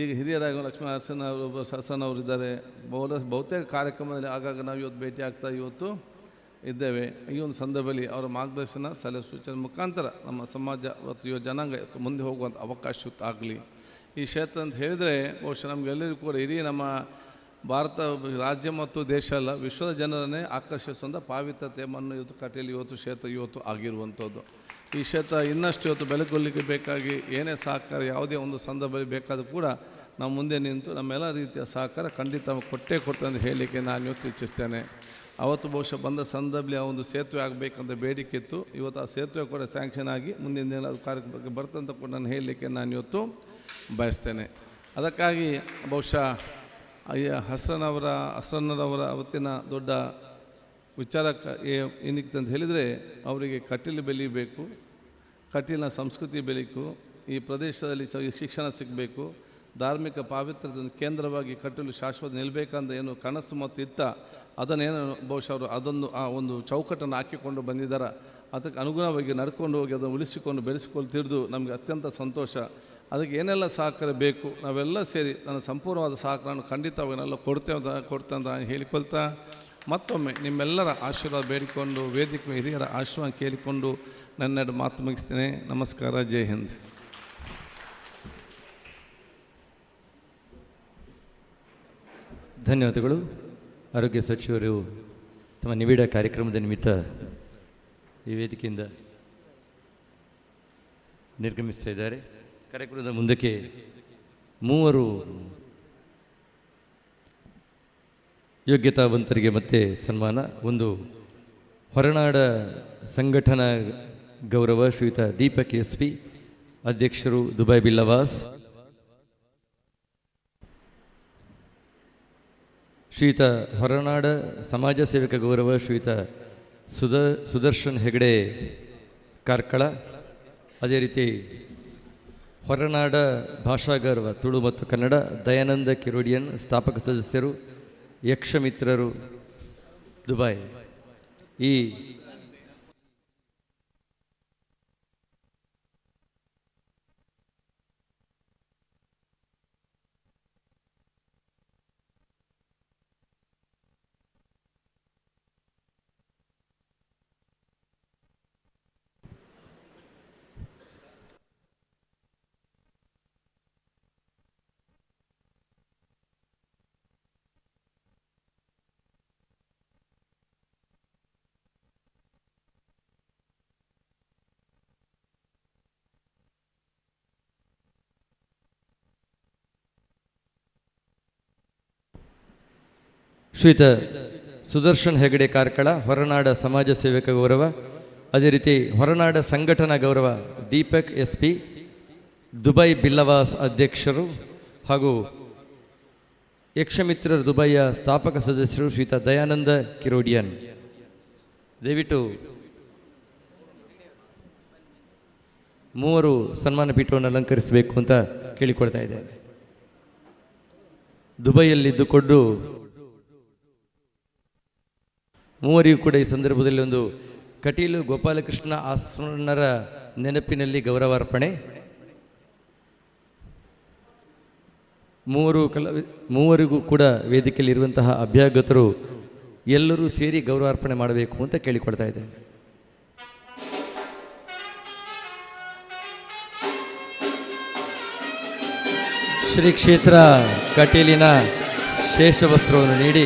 ಈಗ ಹಿರಿಯರಾಗಿ ಲಕ್ಷ್ಮಣ ಹಸನವರಿದ್ದಾರೆ, ಬಹುತೇಕ ಕಾರ್ಯಕ್ರಮದಲ್ಲಿ ಆಗಾಗ ನಾವು ಇವತ್ತು ಭೇಟಿ ಆಗ್ತಾ ಇವತ್ತು ಇದ್ದೇವೆ. ಈ ಒಂದು ಸಂದರ್ಭದಲ್ಲಿ ಅವರ ಮಾರ್ಗದರ್ಶನ ಸಲಹೆ ಸೂಚನೆ ಮುಖಾಂತರ ನಮ್ಮ ಸಮಾಜ ಮತ್ತು ಯುವ ಜನಾಂಗ ಮುಂದೆ ಹೋಗುವಂಥ ಅವಕಾಶ ಆಗಲಿ. ಈ ಕ್ಷೇತ್ರ ಅಂತ ಹೇಳಿದರೆ ಬಹುಶಃ ನಮಗೆಲ್ಲರಿಗೂ ಕೂಡ ಇಡೀ ನಮ್ಮ ಭಾರತ ರಾಜ್ಯ ಮತ್ತು ದೇಶ ಅಲ್ಲ, ವಿಶ್ವದ ಜನರನ್ನೇ ಆಕರ್ಷಿಸುವಂಥ ಪಾವಿತ್ರತೆ ಮಣ್ಣು ಇವತ್ತು ಕಟೀಲ್ ಕ್ಷೇತ್ರ ಆಗಿರುವಂಥದ್ದು. ಈ ಕ್ಷೇತ್ರ ಇನ್ನಷ್ಟು ಇವತ್ತು ಬೆಳಗೊಳ್ಳಿಕ್ಕೆ ಬೇಕಾಗಿ ಏನೇ ಸಹಕಾರ ಯಾವುದೇ ಒಂದು ಸಂದರ್ಭದಲ್ಲಿ ಬೇಕಾದರೂ ಕೂಡ ನಾವು ಮುಂದೆ ನಿಂತು ನಮ್ಮೆಲ್ಲ ರೀತಿಯ ಸಹಕಾರ ಖಂಡಿತ ಕೊಟ್ಟೇ ಅಂತ ಹೇಳಲಿಕ್ಕೆ ನಾನು ಇವತ್ತು ಇಚ್ಛಿಸ್ತೇನೆ. ಅವತ್ತು ಬಹುಶಃ ಬಂದ ಸಂದರ್ಭದಲ್ಲಿ ಆ ಒಂದು ಸೇತುವೆ ಆಗಬೇಕಂತ ಬೇಡಿಕೆ ಇತ್ತು. ಇವತ್ತು ಆ ಸೇತುವೆ ಕೂಡ ಸ್ಯಾಂಕ್ಷನ್ ಆಗಿ ಮುಂದಿನ ದಿನ ಅದು ಕಾರ್ಯಕ್ರಮಕ್ಕೆ ಬರ್ತಂತ ಕೂಡ ನಾನು ಹೇಳಲಿಕ್ಕೆ ನಾನು ಇವತ್ತು ಬಯಸ್ತೇನೆ. ಅದಕ್ಕಾಗಿ ಬಹುಶಃ ಹಸನರವರ ಅವತ್ತಿನ ದೊಡ್ಡ ವಿಚಾರ ಏನಿತ್ತು ಅಂತ ಹೇಳಿದರೆ, ಅವರಿಗೆ ಕಟೀಲು ಬೆಳೀಬೇಕು, ಕಟೀಲಿನ ಸಂಸ್ಕೃತಿ ಬೆಳೀಕು, ಈ ಪ್ರದೇಶದಲ್ಲಿ ಶಿಕ್ಷಣ ಸಿಗಬೇಕು, ಧಾರ್ಮಿಕ ಪಾವಿತ್ರ್ಯದ ಕೇಂದ್ರವಾಗಿ ಕಟೀಲು ಶಾಶ್ವತ ನಿಲ್ಲಬೇಕಂತ ಏನು ಕನಸು ಮತ್ತು ಇತ್ತ ಅದನ್ನೇನು ಬಹುಶಃ ಅವರು ಅದೊಂದು ಆ ಒಂದು ಚೌಕಟ್ಟನ್ನು ಹಾಕಿಕೊಂಡು ಬಂದಿದ್ದಾರೆ. ಅದಕ್ಕೆ ಅನುಗುಣವಾಗಿ ನಡ್ಕೊಂಡು ಹೋಗಿ ಅದನ್ನು ಉಳಿಸಿಕೊಂಡು ಬೆಳೆಸಿಕೊಳ್ತಿರೋದು ನಮಗೆ ಅತ್ಯಂತ ಸಂತೋಷ. ಅದಕ್ಕೆ ಏನೆಲ್ಲ ಸಹಕಾರ ಬೇಕು ನಾವೆಲ್ಲ ಸೇರಿ ನನ್ನ ಸಂಪೂರ್ಣವಾದ ಸಹಕಾರವನ್ನು ಖಂಡಿತವಾಗೆಲ್ಲ ಕೊಡ್ತೇವೆ ಅಂತ ಹೇಳಿಕೊಳ್ತಾ ಮತ್ತೊಮ್ಮೆ ನಿಮ್ಮೆಲ್ಲರ ಆಶೀರ್ವಾದ ಬೇಡಿಕೊಂಡು ವೇದಿಕೆ ಹಿರಿಯರ ಆಶೀರ್ವಾದ ಕೇಳಿಕೊಂಡು ನನ್ನೆರಡು ಮಾತು ಮುಗಿಸ್ತೇನೆ. ನಮಸ್ಕಾರ. ಜೈ ಹಿಂದ್. ಧನ್ಯವಾದಗಳು. ಆರೋಗ್ಯ ಸಚಿವರು ತಮ್ಮ ನಿಬಿಡ ಕಾರ್ಯಕ್ರಮದ ನಿಮಿತ್ತ ಈ ವೇದಿಕೆಯಿಂದ ನಿರ್ಗಮಿಸ್ತಾ ಇದ್ದಾರೆ. ಕಾರ್ಯಕ್ರಮದ ಮುಂದಕ್ಕೆ 3 ಯೋಗ್ಯತಾವಂತರಿಗೆ ಮತ್ತೆ ಸನ್ಮಾನ. ಒಂದು ಹೊರನಾಡ ಸಂಘಟನಾ ಗೌರವ ಶ್ರೀಯುತ ದೀಪಕ್ SP, ಅಧ್ಯಕ್ಷರು ದುಬೈ ಬಿಲ್ಲವಾಸ್. ಶ್ರೀಯುತ ಹೊರನಾಡ ಸಮಾಜ ಸೇವಕ ಗೌರವ ಶ್ರೀಯುತ ಸುದರ್ಶನ್ ಹೆಗಡೆ ಕಾರ್ಕಳ. ಅದೇ ರೀತಿ ಹೊರನಾಡ ಭಾಷಾ ಗೌರವ ತುಳು ಮತ್ತು ಕನ್ನಡ ದಯಾನಂದ ಕಿರೋಡಿಯನ್, ಸ್ಥಾಪಕ ಸದಸ್ಯರು, ಯಕ್ಷಮಿತ್ರರು ದುಬೈ. ಈ ಶ್ರೀಯುತ ಸುದರ್ಶನ್ ಹೆಗಡೆ ಕಾರ್ಕಳ ಹೊರನಾಡ ಸಮಾಜ ಸೇವಕ ಗೌರವ. ಅದೇ ರೀತಿ ಹೊರನಾಡ ಸಂಘಟನಾ ಗೌರವ ದೀಪಕ್ SP, ದುಬೈ ಬಿಲ್ಲವಾಸ್ ಅಧ್ಯಕ್ಷರು ಹಾಗೂ ಯಕ್ಷಮಿತ್ರರ ದುಬೈಯ ಸ್ಥಾಪಕ ಸದಸ್ಯರು ಶ್ರೀಯುತ ದಯಾನಂದ ಕಿರೋಡಿಯನ್. ದಯವಿಟ್ಟು 3 ಸನ್ಮಾನ ಪೀಠವನ್ನು ಅಲಂಕರಿಸಬೇಕು ಅಂತ ಕೇಳಿಕೊಳ್ತಾ ಇದ್ದೇನೆ. ದುಬೈಯಲ್ಲಿದ್ದುಕೊಂಡು 3 ಕೂಡ ಈ ಸಂದರ್ಭದಲ್ಲಿ ಒಂದು ಕಟೀಲು ಗೋಪಾಲಕೃಷ್ಣ ಆಶ್ರಮರ ನೆನಪಿನಲ್ಲಿ ಗೌರವಾರ್ಪಣೆ. 3 ಕೂಡ ವೇದಿಕೆಯಲ್ಲಿ ಇರುವಂತಹ ಅಭ್ಯಾಗತರು ಎಲ್ಲರೂ ಸೇರಿ ಗೌರವಾರ್ಪಣೆ ಮಾಡಬೇಕು ಅಂತ ಕೇಳಿಕೊಳ್ತಾ ಇದ್ದೇನೆ. ಶ್ರೀ ಕ್ಷೇತ್ರ ಕಟೀಲಿನ ಶೇಷವಸ್ತ್ರವನ್ನು ನೀಡಿ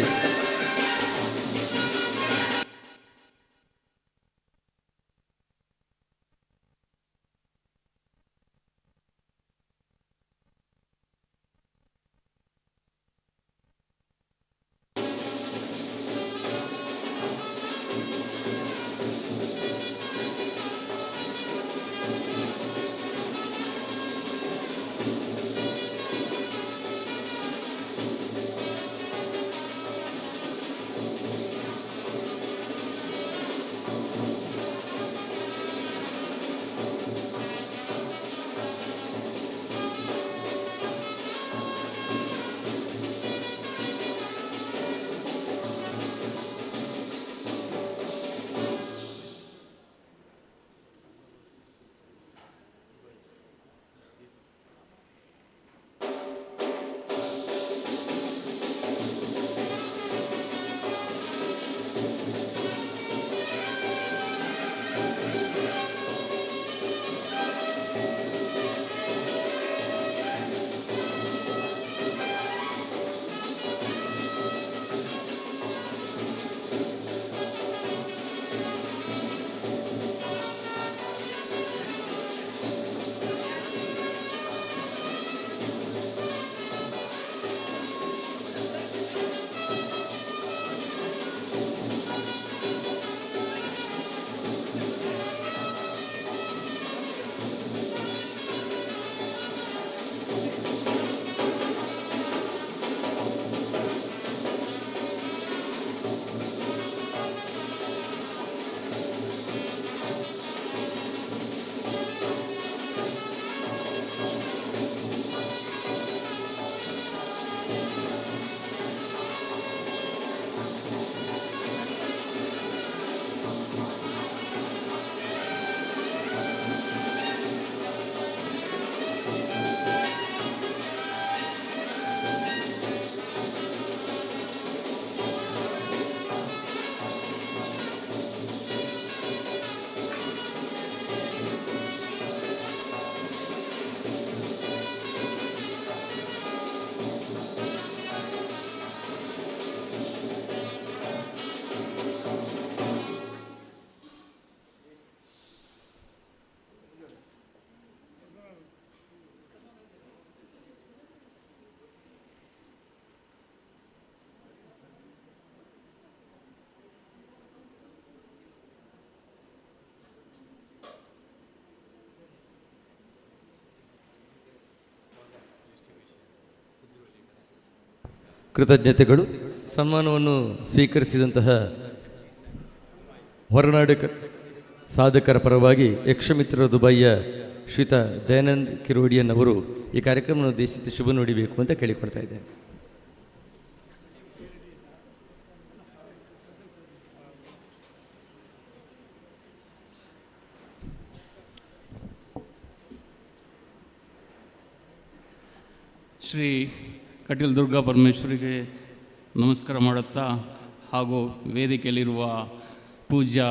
ಕೃತಜ್ಞತೆಗಳು. ಸನ್ಮಾನವನ್ನು ಸ್ವೀಕರಿಸಿದಂತಹ ಹೊರನಾಡು ಸಾಧಕರ ಪರವಾಗಿ ಯಕ್ಷಮಿತ್ರ ದುಬೈಯ ಶ್ರೀತ ದಯಾನಂದ್ ಕಿರೋಡಿಯನ್ ಅವರು ಈ ಕಾರ್ಯಕ್ರಮವನ್ನು ಉದ್ದೇಶಿಸಿ ಶುಭ ನುಡಿಬೇಕು ಅಂತ ಕೇಳಿಕೊಳ್ತಾ ಇದ್ದೇನೆ. ಶ್ರೀ ಕಟೀಲ್ ದುರ್ಗಾ ಪರಮೇಶ್ವರಿಗೆ ನಮಸ್ಕಾರ ಮಾಡುತ್ತಾ ಹಾಗೂ ವೇದಿಕೆಯಲ್ಲಿರುವ ಪೂಜ್ಯ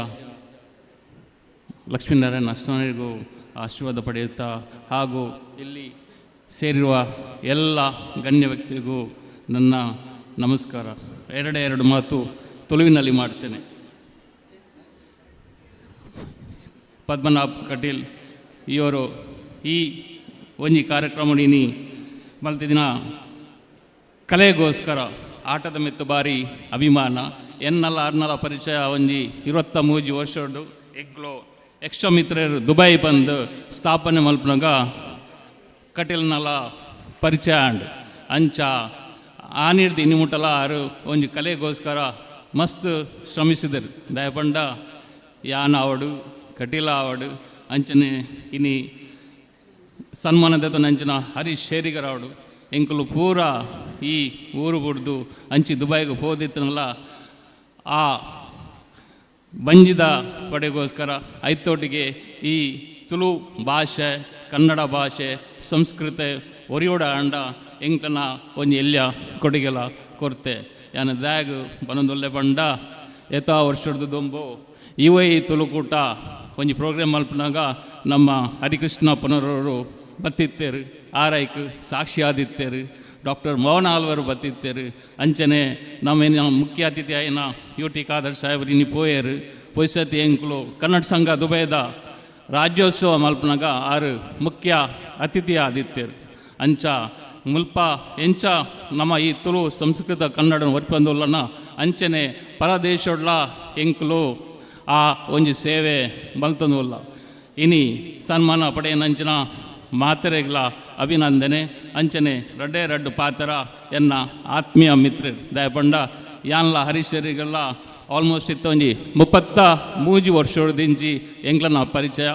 ಲಕ್ಷ್ಮೀನಾರಾಯಣ ಅಷ್ಟನಿಗೂ ಆಶೀರ್ವಾದ ಪಡೆಯುತ್ತಾ ಹಾಗೂ ಇಲ್ಲಿ ಸೇರಿರುವ ಎಲ್ಲ ಗಣ್ಯ ವ್ಯಕ್ತಿಗೂ ನನ್ನ ನಮಸ್ಕಾರ. ಎರಡು ಮಾತು ತುಳುವಿನಲ್ಲಿ ಮಾಡ್ತೇನೆ. ಪದ್ಮನಾಭ್ ಕಟೀಲ್ ಇವರು ಈ ಒಂಜಿ ಕಾರ್ಯಕ್ರಮಡಿನಿ ಮಲ್ತಿದಿನ ಕಲೆಗೋಸ್ಕರ ಆಟದ ಮೆತ್ತು ಬಾರಿ ಅಭಿಮಾನ ಎನ್ನಲ್ಲ ಅರ್ನಲ ಪರಿಚಯ ಒಂಜಿ 23 ವರ್ಷದ್ದು ಎಗ್ಲೋ ಯಕ್ಷಮಿತ್ರರು ದುಬೈ ಬಂದು ಸ್ಥಾಪನೆ ಮಲ್ಪನಾಗ ಕಟೀಲ್ನಲ ಪರಿಚಯ ಅಂಡು ಅಂಚ ಆನಿರ್ದು ಇನ್ನಿಮುಟ್ಟಲ ಆರು ಒಂಜಿ ಕಲೆಗೋಸ್ಕರ ಮಸ್ತ್ ಶ್ರಮಿಸಿದರು. ದಯಪಂಡ ಯಾನ ಆವಡು ಕಟೀಲ ಆವಡು ಅಂಚನೆ ಇನಿ ಸನ್ಮಾನದ ನಂಚಿನ ಹರೀಶ್ ಶೇರಿಗರ್ ಆವಡು ಎಂಕುಲು ಪೂರ ಈ ಊರು ಬಿಡ್ದು ಅಂಚಿ ದುಬೈಗೆ ಹೋದಿತ್ತನಲ್ಲ ಆ ಬಂಜಿದ ಪಡೆಗೋಸ್ಕರ ಐತೋಟಿಗೆ ಈ ತುಳು ಭಾಷೆ ಕನ್ನಡ ಭಾಷೆ ಸಂಸ್ಕೃತಿ ಒರಿಯೋಡ ಅಂಡ ಎಂಕನ ಒಂಜಿ ಎಲ್ಯ ಕೊಡುಗೆಲ ಕೊರ್ತೆ ಯಾನ ದ್ಯಾಗ್ ಬನದೊಲ್ಲೆ ಬಂಡ ಎತಾ ವರ್ಷದ ದೊಂಬು ಇವೈ ತುಳುಕೂಟ ಒಂಜಿ ಪ್ರೋಗ್ರಾಮ್ ಮಲ್ಪನಾಗ ನಮ್ಮ ಹರಿಕೃಷ್ಣ ಪುನರವರು ಬತ್ತಿತ್ತೇರು ಆರೈಕ್ ಸಾಕ್ಷಿ ಆದಿತ್ತೇರು ಡಾಕ್ಟರ್ ಮೋಹನ್ ಆಲ್ವರು ಬತ್ತಿತ್ತೇರು ಅಂಚನೆ ನಮ್ಮೇನ ಮುಖ್ಯ ಅತಿಥಿ ಆಯ್ನ UT ಖಾದರ್ ಸಾಹೇಬ್ರು ಇನ್ನು ಪೋಯರು ಪೊಯ್ಸತಿ ಎಂಕುಲು ಕನ್ನಡ ಸಂಘ ದುಬೈದ ರಾಜ್ಯೋತ್ಸವ ಮಲ್ಪನಾಗ ಆರು ಮುಖ್ಯ ಅತಿಥಿ ಆದಿತ್ತೇರು ಅಂಚ ಮುಲ್ಪ ಎಂಚ ನಮ್ಮ ಈ ತುಳು ಸಂಸ್ಕೃತ ಕನ್ನಡ ಒರ್ಪಂದುಲ್ಲನ ಅಂಚನೆ ಪರದೇಶೊಡ್ಲ ಎಂಕುಲು ಆ ಒಂಜಿ ಸೇವೆ ಮಲ್ತಂದುಲ್ಲ ಇನಿ ಸನ್ಮಾನ ಪಡೆಯನಂಚಿನ ಮಾತರೆಗಳ ಅಭಿನಂದನೆ ಅಂಚನೆ ರಡ್ಡು ಪಾತ್ರ ಎನ್ನ ಆತ್ಮೀಯ ಮಿತ್ರ ದಯಪಂಡ ಯಾನ್ಲ ಹರೀಶರಿಗೆಲ್ಲ ಆಲ್ಮೋಸ್ಟ್ ಇತ್ತೊಂಜಿ 33 ವರ್ಷದಿಂಚಿ ಎಂಕ್ಲನ ಪರಿಚಯ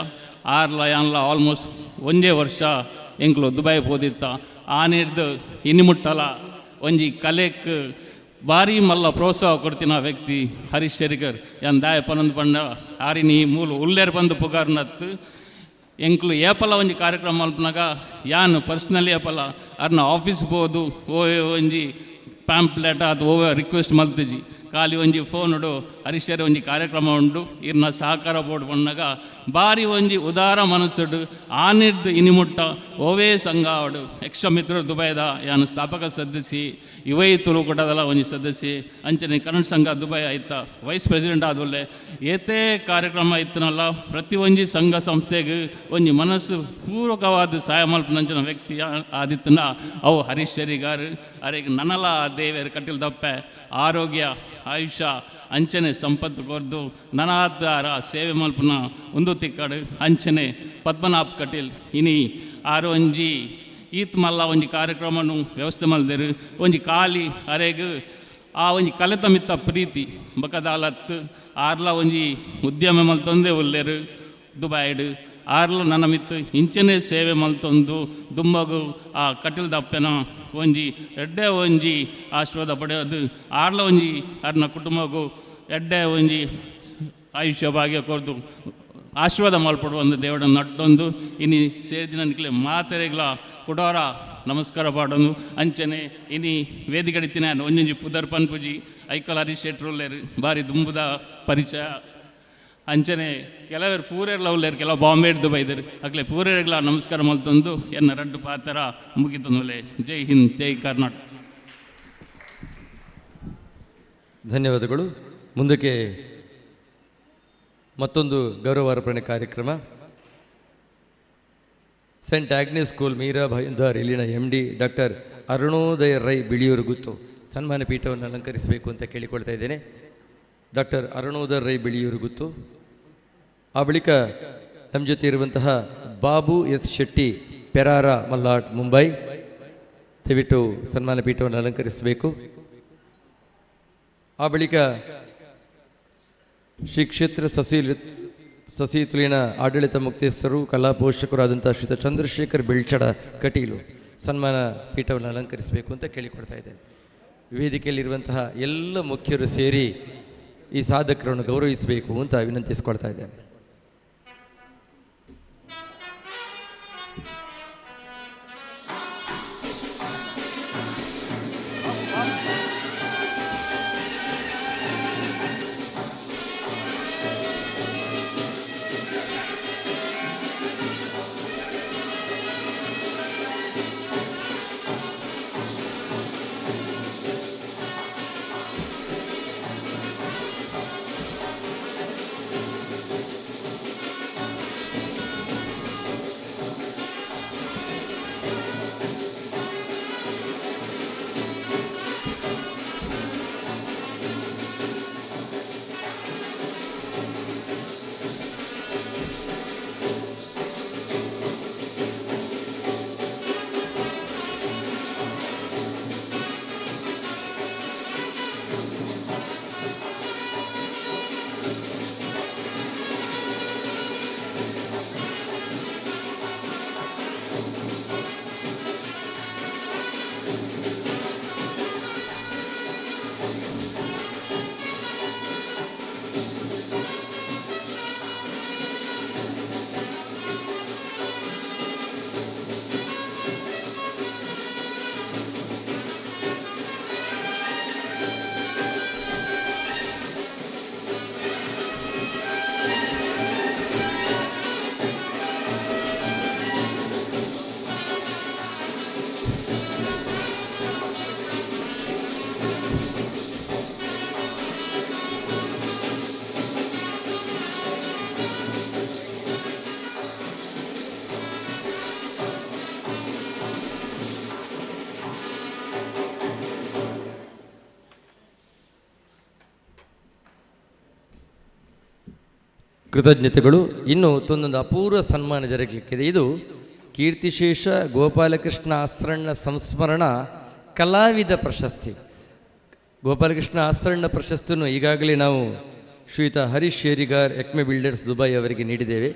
ಆರ್ಲ ಯಾನ್ಲ ಆಲ್ಮೋಸ್ಟ್ ಒಂದೇ ವರ್ಷ ಎಂಕ್ಲು ದುಬೈ ಹೋದಿತ್ತ ಆನಿರ್ದು ಇನ್ನಿಮುಟ್ಟಲ ಒಂಜಿ ಕಲೆಕ್ ಭಾರಿ ಮಲ್ಲ ಪ್ರೋತ್ಸಾಹ ಕೊಡ್ತಿನ ವ್ಯಕ್ತಿ ಹರೀಶ್ ಶೇರಿಗರ್ ಯಾನ್ ದಾಯ ಪನಂದು ಪಂಡ ಆರಿನಿ ಮೂಲು ಉಲ್ಲೇರ್ ಬಂದು ಪುಗಾರ್ನತ್ತು ಎಂಕ್ಲು ಏಪಲ ಒಂಜಿ ಕಾರ್ಯಕ್ರಮ ಮಲ್ಪನಾಗ ಯಾನ್ ಪರ್ಸ್ನಲಿ ಏಪಲ ಅರ್ನ ಆಫೀಸ್ ಬೋದು ಒಂಜಿ ಪ್ಯಾಂಪ್ಲೆಟ್ ಅದು ರಿಕ್ವೆಸ್ಟ್ ಮಲ್ತಿಜಿ ಖಾಲಿ ಒಂಜಿ ಫೋನ್ ಉಡು ಹರೀಶರ್ ಒಂಜಿ ಕಾರ್ಯಕ್ರಮ ಉಂಡು ಇರ್ನ ಸಹಕಾರ ಬೋರ್ಡ್ ಬಂದಾಗ ಭಾರಿ ಒಂಜಿ ಉದಾರ ಮನಸ್ಸುಡು ಆನಿರ್ದು ಇನಿಮುಟ್ಟ ಓವೇ ಸಂಘ ಆವಡು ಯಕ್ಷಮಿತ್ರ ದುಬೈದ ಯಾನು ಸ್ಥಾಪಕ ಸದಸ್ಯೆ ಇವೈ ತುಳುಕೂಟದಲ್ಲ ಒಂಜಿ ಸದಸ್ಯೆ ಅಂಚನೆ ಕನ್ನಡ ಸಂಘ ದುಬೈ ಆಯ್ತ ವೈಸ್ ಪ್ರೆಸಿಡೆಂಟ್ ಆದೊಲ್ಲೆ ಏತೇ ಕಾರ್ಯಕ್ರಮ ಇತ್ತನಲ್ಲ ಪ್ರತಿ ಒಂಜಿ ಸಂಘ ಸಂಸ್ಥೆಗೆ ಒಂಜಿ ಮನಸ್ಸು ಪೂರ್ವಕವಾದ ಸಹಾಯ ಮಲ್ಪನಂಚಿನ ವ್ಯಕ್ತಿ ಆದಿತ್ತನ ಅವು ಹರೀಶ್ ಶೇರಿಗಾರ್ ಅರೆಗೆ ನನಲ ದೇವೇರು ಕಟೀಲ್ ದಪ್ಪೆ ಆರೋಗ್ಯ ಆಯುಷ್ಯ ಅಂಚನೆ ಸಂಪತ್ತು ಕೊರ್ದು ನನಾದಾರ ಸೇವೆ ಮಲ್ಪನ ಒಂದು ತಿಕ್ಕಡು ಅಂಚನೆ ಪದ್ಮನಾಭ್ ಕಟೀಲ್ ಇನಿ ಆರು ಒಂಜಿ ಈತ್ ಮಲ್ಲ ಒಂಜಿ ಕಾರ್ಯಕ್ರಮನು ವ್ಯವಸ್ಥೆ ಮಲ್ದೇರು ಒಂಜಿ ಖಾಲಿ ಅರೆಗ್ ಆ ಒಂಜಿ ಕಲೆತ ಮಿತ್ತ ಪ್ರೀತಿ ಬಕದಾಲತ್ ಆರ್ಲ ಒಂಜಿ ಉದ್ಯಮ ಮಲ್ತೊಂದೇ ಒಲ್ಲೇರು ದುಬೈಡ್ ಆರ್ಲ ನನ್ನ ಮಿತ್ತು ಇಂಚನೆ ಸೇವೆ ಮಲ್ತೊಂದು ದುಂಬಗು ಆ ಕಟೀಲ್ ದಪ್ಪೆನ ಒಂಜಿ ಎಡ್ಡೆ ಒಂಜಿ ಆಶೀರ್ವಾದ ಪಡೆಯೋದು ಆರ್ಲ ಒಂಜಿ ಅರ್ನ ಕುಟುಂಬಗೂ ಎಡ್ಡೆ ಒಂಜಿ ಆಯುಷ್ಯ ಭಾಗ್ಯ ಕೊರ್ದು ಆಶೀರ್ವಾದ ಮಲ್ಪಡುವ ಒಂದು ದೇವರ ನಟ್ಟೊಂದು ಇನಿ ಸೇರಿದಿನಕ್ಲೆ ಮಾತೆರೆಗಳ ಕೊಡೋರ ನಮಸ್ಕಾರ ಪಾಡೋದು ಅಂಚನೆ ಇನಿ ವೇದಿಕಡಿತಿನ ಒಂಜೊಂಜಿ ಪುದರ್ ಪನ್ಪುಜಿ ಐಕಲ್ ಹರೀಶ್ ಶೆಟ್ರುಲ್ಲೇರು ಭಾರಿ ದುಂಬುದ ಪರಿಚಯ ಅಂಚನೆ ಕೆಲವರು ಪೂರೇರ್ಲ ಉಳ್ಳೇರು ಕೆಲವು ಬಾಂಬೆ ಹಿಡ್ದು ಬೈದರು ಅಕ್ಲೆ ಪೂರೇರ್ಗಳ ನಮಸ್ಕಾರ ಮಲ್ತೊಂದು ಎನ್ನ ರಡ್ಡು ಪಾತ್ರ ಮುಗಿತಂದುಲೆ. ಜೈ ಹಿಂದ್, ಜೈ ಕರ್ನಾಟಕ. ಧನ್ಯವಾದಗಳು. ಮುಂದಕ್ಕೆ ಮತ್ತೊಂದು ಗೌರವಾರ್ಪಣೆ ಕಾರ್ಯಕ್ರಮ. ಸೆಂಟ್ ಆಗ್ನೆಸ್ ಸ್ಕೂಲ್ ಮೀರಾ ಭಾಯಿಂದಾರ್ ಇಲ್ಲಿನ MD ಡಾಕ್ಟರ್ ಅರುಣೋದಯ ರೈ ಬಿಳಿಯೂರು ಗುತ್ತು ಸನ್ಮಾನ ಪೀಠವನ್ನು ಅಲಂಕರಿಸಬೇಕು ಅಂತ ಕೇಳಿಕೊಳ್ತಾ ಇದ್ದೇನೆ. ಡಾಕ್ಟರ್ ಅರುಣೋದಯ ರೈ ಬಿಳಿಯೂರು ಗುತ್ತು. ಆ ಬಳಿಕ ನಮ್ಮ ಜೊತೆ ಇರುವಂತಹ ಬಾಬು S ಶೆಟ್ಟಿ ಪೆರಾರ ಮಲ್ಲಾಡ್ ಮುಂಬೈ ದಯವಿಟ್ಟು ಸನ್ಮಾನ ಪೀಠವನ್ನು ಅಲಂಕರಿಸಬೇಕು. ಆ ಬಳಿಕ ಶ್ರೀ ಕ್ಷೇತ್ರ ಸಸಿತುಲಿನ ಆಡಳಿತ ಮುಕ್ತೇಸ್ಥರು ಕಲಾ ಪೋಷಕರಾದಂಥ ಶ್ರೀತ ಚಂದ್ರಶೇಖರ್ ಬೆಳ್ಚಡ ಕಟೀಲು ಸನ್ಮಾನ ಪೀಠವನ್ನು ಅಲಂಕರಿಸಬೇಕು ಅಂತ ಕೇಳಿಕೊಡ್ತಾ ಇದ್ದೇನೆ. ವೇದಿಕೆಯಲ್ಲಿರುವಂತಹ ಎಲ್ಲ ಮುಖ್ಯರು ಸೇರಿ ಈ ಸಾಧಕರನ್ನು ಗೌರವಿಸಬೇಕು ಅಂತ ವಿನಂತಿಸಿಕೊಳ್ತಾ ಇದ್ದೇನೆ. ಕೃತಜ್ಞತೆಗಳು. ಇನ್ನು ಒಂದೊಂದು ಅಪೂರ್ವ ಸನ್ಮಾನ ಜರುಗಲಿಕ್ಕಿದೆ. ಇದು ಕೀರ್ತಿಶೇಷ ಗೋಪಾಲಕೃಷ್ಣ ಆಸ್ರಣ್ಣ ಸಂಸ್ಮರಣ ಕಲಾವಿದ ಪ್ರಶಸ್ತಿ. ಗೋಪಾಲಕೃಷ್ಣ ಆಸ್ರಣ್ಣ ಪ್ರಶಸ್ತಿಯನ್ನು ಈಗಾಗಲೇ ನಾವು ಶ್ರೀಯುತ ಹರೀಶ್ ಶೇರಿಗಾರ್ ಎಕ್ಮೆ ಬಿಲ್ಡರ್ಸ್ ದುಬೈ ಅವರಿಗೆ ನೀಡಿದ್ದೇವೆ.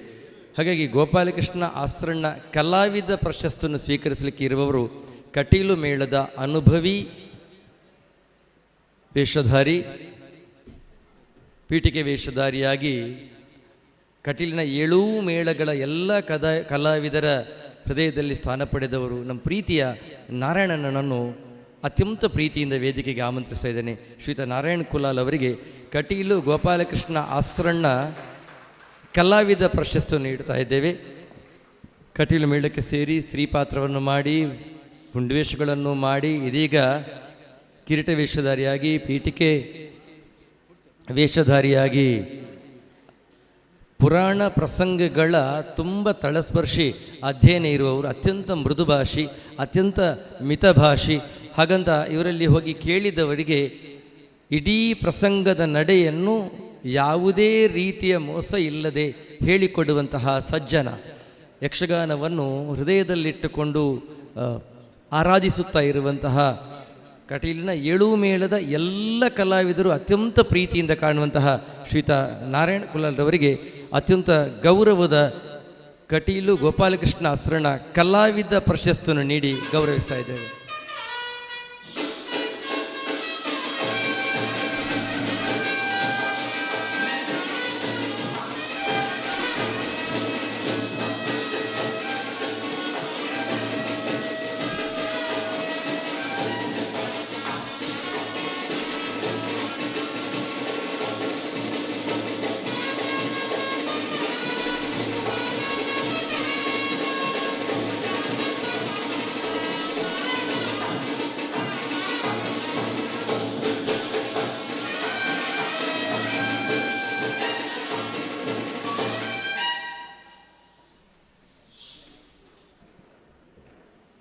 ಹಾಗಾಗಿ ಗೋಪಾಲಕೃಷ್ಣ ಆಸ್ರಣ್ಣ ಕಲಾವಿದ ಪ್ರಶಸ್ತಿಯನ್ನು ಸ್ವೀಕರಿಸಲಿಕ್ಕೆ ಇರುವವರು ಕಟೀಲು ಮೇಳದ ಅನುಭವಿ ವೇಷಧಾರಿ, ಪೀಠಿಕೆ ವೇಷಧಾರಿಯಾಗಿ ಕಟೀಲಿನ 7 ಮೇಳಗಳ ಎಲ್ಲ ಕಲಾವಿದರ ಹೃದಯದಲ್ಲಿ ಸ್ಥಾನ ಪಡೆದವರು ನಮ್ಮ ಪ್ರೀತಿಯ ನಾರಾಯಣನನ್ನು ಅತ್ಯಂತ ಪ್ರೀತಿಯಿಂದ ವೇದಿಕೆಗೆ ಆಮಂತ್ರಿಸ್ತಾ ಇದ್ದೇನೆ. ಶ್ರೀಯುತ ನಾರಾಯಣ್ ಕುಲಾಲ್ ಅವರಿಗೆ ಕಟೀಲು ಗೋಪಾಲಕೃಷ್ಣ ಆಸ್ರಣ್ಣ ಕಲಾವಿದ ಪ್ರಶಸ್ತಿಯನ್ನು ನೀಡ್ತಾ ಇದ್ದೇವೆ. ಕಟೀಲು ಮೇಳಕ್ಕೆ ಸೇರಿ ಸ್ತ್ರೀ ಪಾತ್ರವನ್ನು ಮಾಡಿ ಹುಂಡುವೇಷಗಳನ್ನು ಮಾಡಿ ಇದೀಗ ಕಿರೀಟ ವೇಷಧಾರಿಯಾಗಿ ಪೀಠಿಕೆ ವೇಷಧಾರಿಯಾಗಿ ಪುರಾಣ ಪ್ರಸಂಗಗಳ ತುಂಬ ತಳಸ್ಪರ್ಶಿ ಅಧ್ಯಯನ ಇರುವವರು, ಅತ್ಯಂತ ಮೃದುಭಾಷಿ, ಅತ್ಯಂತ ಮಿತಭಾಷಿ. ಹಾಗಂತ ಇವರಲ್ಲಿ ಹೋಗಿ ಕೇಳಿದವರಿಗೆ ಇಡೀ ಪ್ರಸಂಗದ ನಡೆಯನ್ನು ಯಾವುದೇ ರೀತಿಯ ಮೋಸ ಇಲ್ಲದೆ ಹೇಳಿಕೊಡುವಂತಹ ಸಜ್ಜನ. ಯಕ್ಷಗಾನವನ್ನು ಹೃದಯದಲ್ಲಿಟ್ಟುಕೊಂಡು ಆರಾಧಿಸುತ್ತಾ ಇರುವಂತಹ ಕಟೀಲಿನ 7 ಮೇಳದ ಎಲ್ಲ ಕಲಾವಿದರು ಅತ್ಯಂತ ಪ್ರೀತಿಯಿಂದ ಕಾಣುವಂತಹ ಶ್ರೀಯುತ ನಾರಾಯಣ್ ಕುಲಾಲ್ರವರಿಗೆ ಅತ್ಯಂತ ಗೌರವದ ಕಟೀಲು ಗೋಪಾಲಕೃಷ್ಣ ಆಸ್ರಣ್ಣ ಕಲಾವಿದ ಪ್ರಶಸ್ತಿಯನ್ನು ನೀಡಿ ಗೌರವಿಸ್ತಾ ಇದ್ದೇವೆ.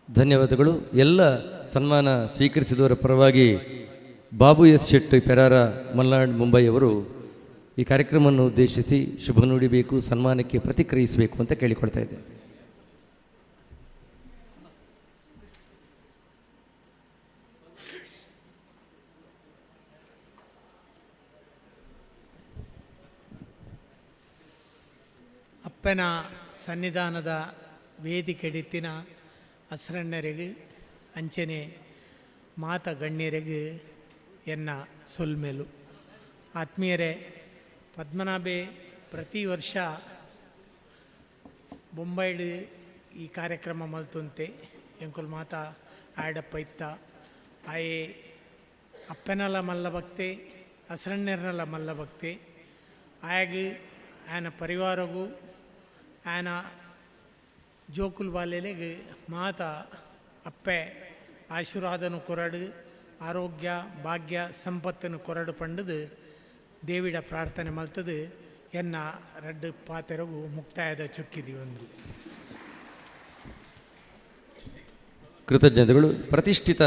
ಧನ್ಯವಾದಗಳು. ಎಲ್ಲ ಸನ್ಮಾನ ಸ್ವೀಕರಿಸಿದವರ ಪರವಾಗಿ ಬಾಬು ಎಸ್ ಶೆಟ್ಟಿ ಪೆರಾರ ಮಲ್ನಾಡ್ ಮುಂಬೈ ಅವರು ಈ ಕಾರ್ಯಕ್ರಮವನ್ನು ಉದ್ದೇಶಿಸಿ ಶುಭ ನುಡಿಬೇಕು, ಸನ್ಮಾನಕ್ಕೆ ಪ್ರತಿಕ್ರಿಯಿಸಬೇಕು ಅಂತ ಕೇಳಿಕೊಳ್ತಾ ಇದ್ದೆ. ಅಪ್ಪನ ಸನ್ನಿಧಾನದ ವೇದಿಕೆಡಿತ್ತಿನ ಅಸ್ರಣ್ಣರಿಗೂ ಅಂಚನೆ ಮಾತ ಗಣ್ಯರಿಗೂ ಎನ್ನ ಸೊಲ್ಮೆಲು. ಆತ್ಮೀಯರೇ, ಪದ್ಮನಾಭೆ ಪ್ರತಿ ವರ್ಷ ಬೊಂಬೈಡ್ ಈ ಕಾರ್ಯಕ್ರಮ ಮಲ್ತುಂತೆ ಎಂಕುಲು ಮಾತ ಆಡಪ್ಪ ಇತ್ತ ಆಯೆ ಅಪ್ಪನಲ್ಲ ಮಲ್ಲ ಭಕ್ತೆ ಅಸ್ರಣ್ಯರ್ನಲ್ಲ ಮಲ್ಲ ಭಕ್ತೆ ಆಯಾಗ ಆಯನ ಪರಿವಾರಗೂ ಆಯನ ಜೋಕುಲ್ ಬಾಲೆಲೆಗೆ ಮಾತ ಅಪ್ಪೆ ಆಶೀರ್ವಾದನು ಕೊರಡು ಆರೋಗ್ಯ ಭಾಗ್ಯ ಸಂಪತ್ತನ್ನು ಕೊರಡು ಪಂಡದು ದೇವಿಡ ಪ್ರಾರ್ಥನೆ ಮಲ್ತದು ಎನ್ನ ರಡ್ಡು ಪಾತೆರಗು ಮುಕ್ತಾಯದ ಚೊಕ್ಕಿದೀವಿ ಒಂದು. ಕೃತಜ್ಞತೆಗಳು. ಪ್ರತಿಷ್ಠಿತ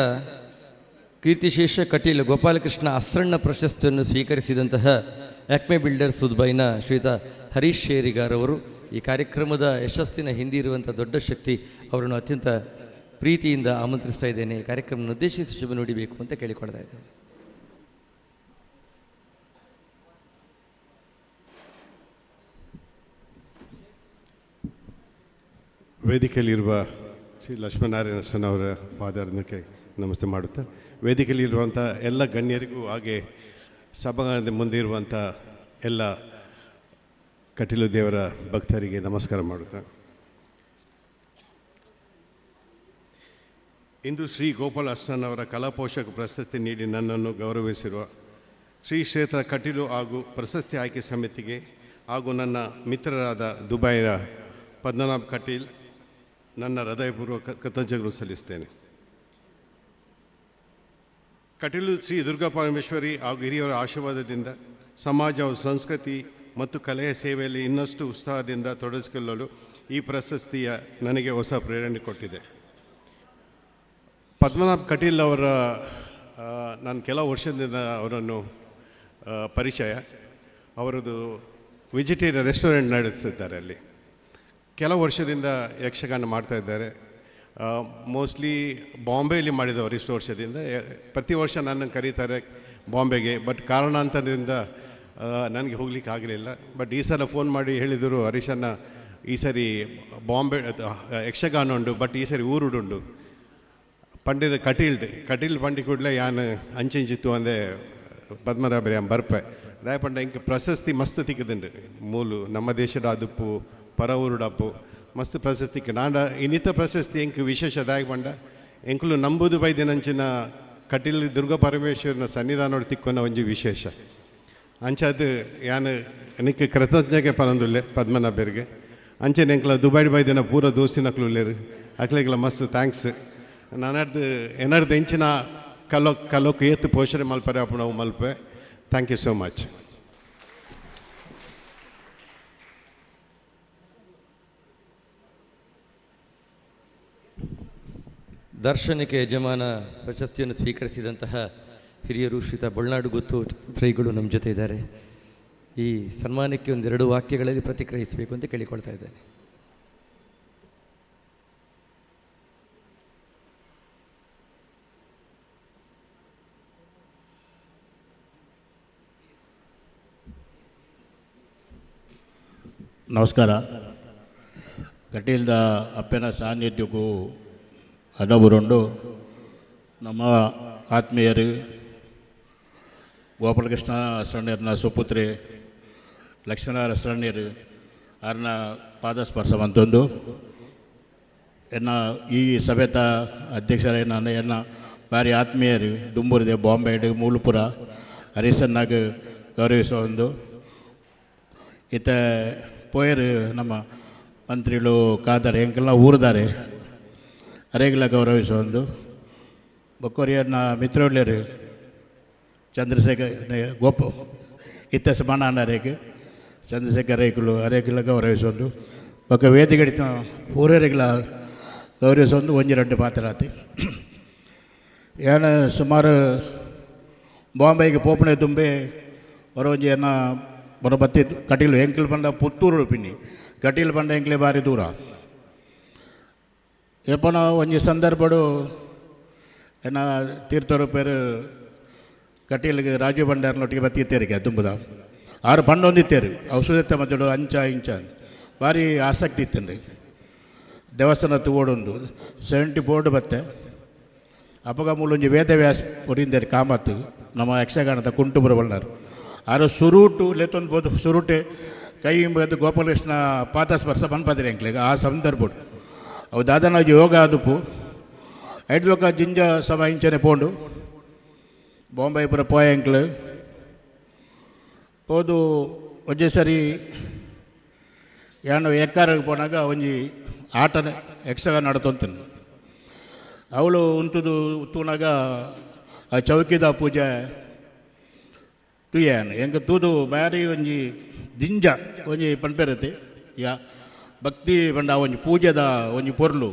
ಕೀರ್ತಿಶೇಷ ಕಟೀಲ್ ಗೋಪಾಲಕೃಷ್ಣ ಅಸ್ರಣ್ಣ ಪ್ರಶಸ್ತಿಯನ್ನು ಸ್ವೀಕರಿಸಿದಂತಹ ಆಕ್ಮೆ ಬಿಲ್ಡರ್ಸ್ ಉದ್ಬೈನ ಶ್ರೀಯುತ ಹರೀಶ್ ಶೇರಿಗಾರ್ ಅವರು ಈ ಕಾರ್ಯಕ್ರಮದ ಯಶಸ್ಸಿನ ಹಿಂದೆ ಇರುವಂಥ ದೊಡ್ಡ ಶಕ್ತಿ ಅವರನ್ನು ಅತ್ಯಂತ ಪ್ರೀತಿಯಿಂದ ಆಮಂತ್ರಿಸ್ತಾ ಇದ್ದೇನೆ. ಈ ಕಾರ್ಯಕ್ರಮವನ್ನು ಉದ್ದೇಶಿಸಿ ಶುಭ ನುಡಿಬೇಕು ಅಂತ ಕೇಳಿಕೊಳ್ತಾ ಇದ್ದೇನೆ. ವೇದಿಕೆಯಲ್ಲಿರುವ ಶ್ರೀ ಲಕ್ಷ್ಮೀನಾರಾಯಣ ಸನ್ ಅವರ ಪಾದಾರಕ್ಕೆ ನಮಸ್ತೆ ಮಾಡುತ್ತಾ, ವೇದಿಕೆಯಲ್ಲಿರುವಂಥ ಎಲ್ಲ ಗಣ್ಯರಿಗೂ ಹಾಗೆ ಸಭಾಂಗಣದ ಮುಂದೆ ಇರುವಂಥ ಎಲ್ಲ ಕಟೀಲು ದೇವರ ಭಕ್ತರಿಗೆ ನಮಸ್ಕಾರ ಮಾಡುತ್ತಾ, ಇಂದು ಶ್ರೀ ಗೋಪಾಲ ಅಸ್ಸನ್ ಅವರ ಕಲಾಪೋಷಕ ಪ್ರಶಸ್ತಿ ನೀಡಿ ನನ್ನನ್ನು ಗೌರವಿಸಿರುವ ಶ್ರೀ ಕ್ಷೇತ್ರ ಕಟೀಲು ಹಾಗೂ ಪ್ರಶಸ್ತಿ ಆಯ್ಕೆ ಸಮಿತಿಗೆ ಹಾಗೂ ನನ್ನ ಮಿತ್ರರಾದ ದುಬೈನ ಪದ್ಮನಾಭ್ ಕಟೀಲ್ ನನ್ನ ಹೃದಯಪೂರ್ವಕ ಕೃತಜ್ಞತೆಗಳು ಸಲ್ಲಿಸ್ತೇನೆ. ಕಟೀಲು ಶ್ರೀ ದುರ್ಗಾ ಪರಮೇಶ್ವರಿ ಹಾಗೂ ಹಿರಿಯವರ ಆಶೀರ್ವಾದದಿಂದ ಸಮಾಜ ಸಂಸ್ಕೃತಿ ಮತ್ತು ಕಲೆಯ ಸೇವೆಯಲ್ಲಿ ಇನ್ನಷ್ಟು ಉತ್ಸಾಹದಿಂದ ತೊಡಗಿಸಿಕೊಳ್ಳಲು ಈ ಪ್ರಶಸ್ತಿಯ ನನಗೆ ಹೊಸ ಪ್ರೇರಣೆ ಕೊಟ್ಟಿದೆ. ಪದ್ಮನಾಭ್ ಕಟೀಲ್ ಅವರ ನಾನು ಕೆಲವು ವರ್ಷದಿಂದ ಅವರನ್ನು ಪರಿಚಯ. ಅವರದು ವೆಜಿಟೇರಿಯನ್ ರೆಸ್ಟೋರೆಂಟ್ ನಡೆಸಿದ್ದಾರೆ. ಅಲ್ಲಿ ಕೆಲವು ವರ್ಷದಿಂದ ಯಕ್ಷಗಾನ ಮಾಡ್ತಾಯಿದ್ದಾರೆ. ಮೋಸ್ಟ್ಲಿ ಬಾಂಬೆಯಲ್ಲಿ ಮಾಡಿದವರು ಇಷ್ಟು ವರ್ಷದಿಂದ. ಪ್ರತಿ ವರ್ಷ ನನ್ನನ್ನು ಕರೀತಾರೆ ಬಾಂಬೆಗೆ, ಬಟ್ ಕಾರಣಾಂತರದಿಂದ ನನಗೆ ಹೋಗ್ಲಿಕ್ಕೆ ಆಗಲಿಲ್ಲ. ಬಟ್ ಈ ಸಲ ಫೋನ್ ಮಾಡಿ ಹೇಳಿದರು, ಹರೀಶನ್ನ ಈ ಸರಿ ಬಾಂಬೆ ಯಕ್ಷಗಾನ ಉಂಟು, ಬಟ್ ಈ ಸರಿ ಊರುಡುಂಡು ಪಂಡಿತ ಕಟೀಲ್ ಪಂಡಿ ಕೂಡಲೇ ಯಾನು ಅಂಚಿಂಚಿತ್ತು ಅಂದೆ ಪದ್ಮನಾಭರಿ ಬರ್ಪೆ ದಯಪಂಡ ಇಂಕ ಪ್ರಶಸ್ತಿ ಮಸ್ತ್ ತಿಕ್ಕದುಂಡು. ಮೂಲು ನಮ್ಮ ದೇಶದ ಅದುಪ್ಪು ಪರ ಊರುಡಪ್ಪು ಮಸ್ತ್ ಪ್ರಶಸ್ತಿ ನಾಡ ಇನ್ನಿತ ಪ್ರಶಸ್ತಿ ಎಂಕ್ ವಿಶೇಷ ದಾಯ ಪಂಡ ಎಂಕುಲು ನಂಬುದು ಬೈದಿನಂಚಿನ ಕಟೀಲ್ ದುರ್ಗಾ ಪರಮೇಶ್ವರನ ಸನ್ನಿಧಾನ ತಿಕ್ಕೊನ ಒಂಜಿ ವಿಶೇಷ ಅಂಚದು ಯಾನು ಎನಕ್ಕೆ ಕೃತಜ್ಞತೆ ಪರಂದುಲ್ಲೆ ಪದ್ಮನಾಭರಿಗೆ. ಅಂಚೆನ ಎಂಕ್ಲ ದುಬೈ ಬೈದಿನ ಪೂರ ದೋಸ್ತಿನಕ್ಲುಲ್ಲೇರು ಅಕ್ಲೆಗ್ಲ ಮಸ್ತ್ ಥ್ಯಾಂಕ್ಸ್. ಏನರ್ದು ಎಂಚಿನ ಕಲೋಕ್ ಏತ್ತು ಪೋಷಣೆ ಮಲ್ಪರೆ ಅಪ್ಪು ನಾವು ಮಲ್ಪೆ. Thank you so much. ದರ್ಶನಕ್ಕೆ ಯಜಮಾನ ಪ್ರಶಸ್ತಿಯನ್ನು ಸ್ವೀಕರಿಸಿದಂತಹ ಹಿರಿಯರು ಶ್ರೀತ ಬೊಳ್ನಾಡು ಗೊತ್ತು ಶ್ರೀಗಳು ನಮ್ಮ ಜೊತೆ ಇದ್ದಾರೆ. ಈ ಸನ್ಮಾನಕ್ಕೆ ಒಂದೆರಡು ವಾಕ್ಯಗಳಲ್ಲಿ ಪ್ರತಿಕ್ರಿಯಿಸಬೇಕು ಅಂತ ಕೇಳಿಕೊಳ್ತಾ ಇದ್ದೇನೆ. ನಮಸ್ಕಾರ. ಕಟೀಲ್ದ ಅಪ್ಪನ ಸಾನ್ನಿಧ್ಯಕ್ಕೂ ಹದಬುರುಂಡು ನಮ್ಮ ಆತ್ಮೀಯರು ಗೋಪಾಲಕೃಷ್ಣ ಅಸ್ರಣ್ಯರ್ನ ಸುಪುತ್ರಿ ಲಕ್ಷ್ಮೀನಾರಾಯಣ ಅಸ್ರಣ್ಯರು ಅವ್ರನ್ನ ಪಾದಸ್ಪರ್ಶ ಬಂತೊಂದು ಎನ್ನ ಈ ಸಭೆತ ಅಧ್ಯಕ್ಷರೇನ ಎನ್ನ ಭಾರಿ ಆತ್ಮೀಯರು ದುಂಬೂರಿದೆ ಬಾಂಬೆ ಮೂಲಪುರ ಹರೀಶನ್ನಾಗ ಗೌರವಿಸೋ ಒಂದು ಇತ್ತ ಪೋಯರು ನಮ್ಮ ಮಂತ್ರಿಗಳು ಕಾದಾರೆ ಎಂಕೆಲ್ಲ ಊರಿದ್ದಾರೆ ಅರೆಗೆಲ್ಲ ಗೌರವಿಸೋ ಒಂದು ಬೊಕ್ಕೋರಿಯನ್ನ ಮಿತ್ರೊಳ್ಳೆರು ಚಂದ್ರಶೇಖರ್ ಗೋಪ ಇತ್ತ ಸಮಾನ ಅರೇಗೆ ಚಂದ್ರಶೇಖರ್ ಅರೇಕುಲು ಅರೇಗೆಲ್ಲ ಗೌರವಿಸೊಂದು ಬೊಕ್ಕ ವೇದಿಕೆ ಊರರಿಗೆಲ್ಲ ಗೌರವಿಸೊಂದು ಒಂಜಿ ರಡ್ಡು ಪಾತ್ರಾತಿ ಏನು ಸುಮಾರು ಬಾಂಬೆಗೆ ಪೋಪಣೆ ತುಂಬೆ ಹೊರೊಂಜಿ ಏನ ಬರಬತ್ತಿ ಕಟೀಲು ಎಂಕಲ್ ಬಂಡ ಪುತ್ತೂರು ಪಿನ್ನಿ ಕಟೀಲು ಬಂಡ ಎಂಕ್ಲೆ ಭಾರಿ ದೂರ ಎಪ್ಪನ ಒಂಜಿ ಸಂದರ್ಭಡು ಏನ ತೀರ್ಥರು ಪೇರು ಕಟೀಲಿಗೆ ರಾಜು ಭಂಡಾರ್ನೊಟ್ಟಿಗೆ ಬತ್ತಿತ್ತೇರಿಗೆ ತುಂಬುದ ಆರು ಪಂಡ ಹೊಂದಿತ್ತೇರು ಔಷಧತ್ತೆ ಮದ್ದಳು ಅಂಚ ಇಂಚ ಭಾರಿ ಆಸಕ್ತಿ ಇತ್ತಂడి ದೇವಸ್ಥಾನ ತಗೊಂಡು 70 ಬೋರ್ಡ್ ಬತ್ತೆ ಅಪಗ ಮೂಲೊಂಜಿ ವೇದವ್ಯಾಸ ಒರಿಂದೇರಿ ಕಾಮತ್ತು ನಮ್ಮ ಯಕ್ಷಗಾನದ ಕುಂಟುಬುರ ಬಳ್ಳಾರು ಆರು ಸುರುಟು ಲೆತ್ತೊಂದು ಬೋದು ಸುರುಟೆ ಕೈ ಬದ್ದು ಗೋಪಾಲಕೃಷ್ಣ ಪಾದಸ್ಪರ್ಶ ಬನ್ಪದಿರಿ ಎಂಕ್ಲೆಗೆ ಆ ಸಂದರ್ಭ ಅವು ದಾದನ ಯೋಗ ಆದುಪು ಐಡ್ಬೇಕ ಜಿಂಜ ಸಮ ಇಂಚನೆ ಪೋಂಡು ಬಾಂಬೆ ಪುರ ಪೋಯ ಎಂಕ್ಲು ಹೋದು ಒಂಜೆ ಸರಿ ಯಾನು ಎಕ್ಕಾರಿಗೆ ಪೋನಾಗ ಒಂಜಿ ಆಟನ ಯಕ್ಷಗಾನ ನಡತೊಂತೀನಿ ಅವಳು ಉಂಟುದು ತೂನಾಗ ಆ ಚೌಕಿದ ಪೂಜೆ ತುಯ್ಯಾನು ಹೆಂಗೆ ತೂದು ಬ್ಯಾರಿ ಒಂಜಿ ದಿಂಜ ಒಂಜಿ ಪಂಪೆರತೆ ಯಾ ಭಕ್ತಿ ಪಂಡ ಒಂಜಿ ಪೂಜೆದ ಒಂಜಿ ಪೊರ್ಲು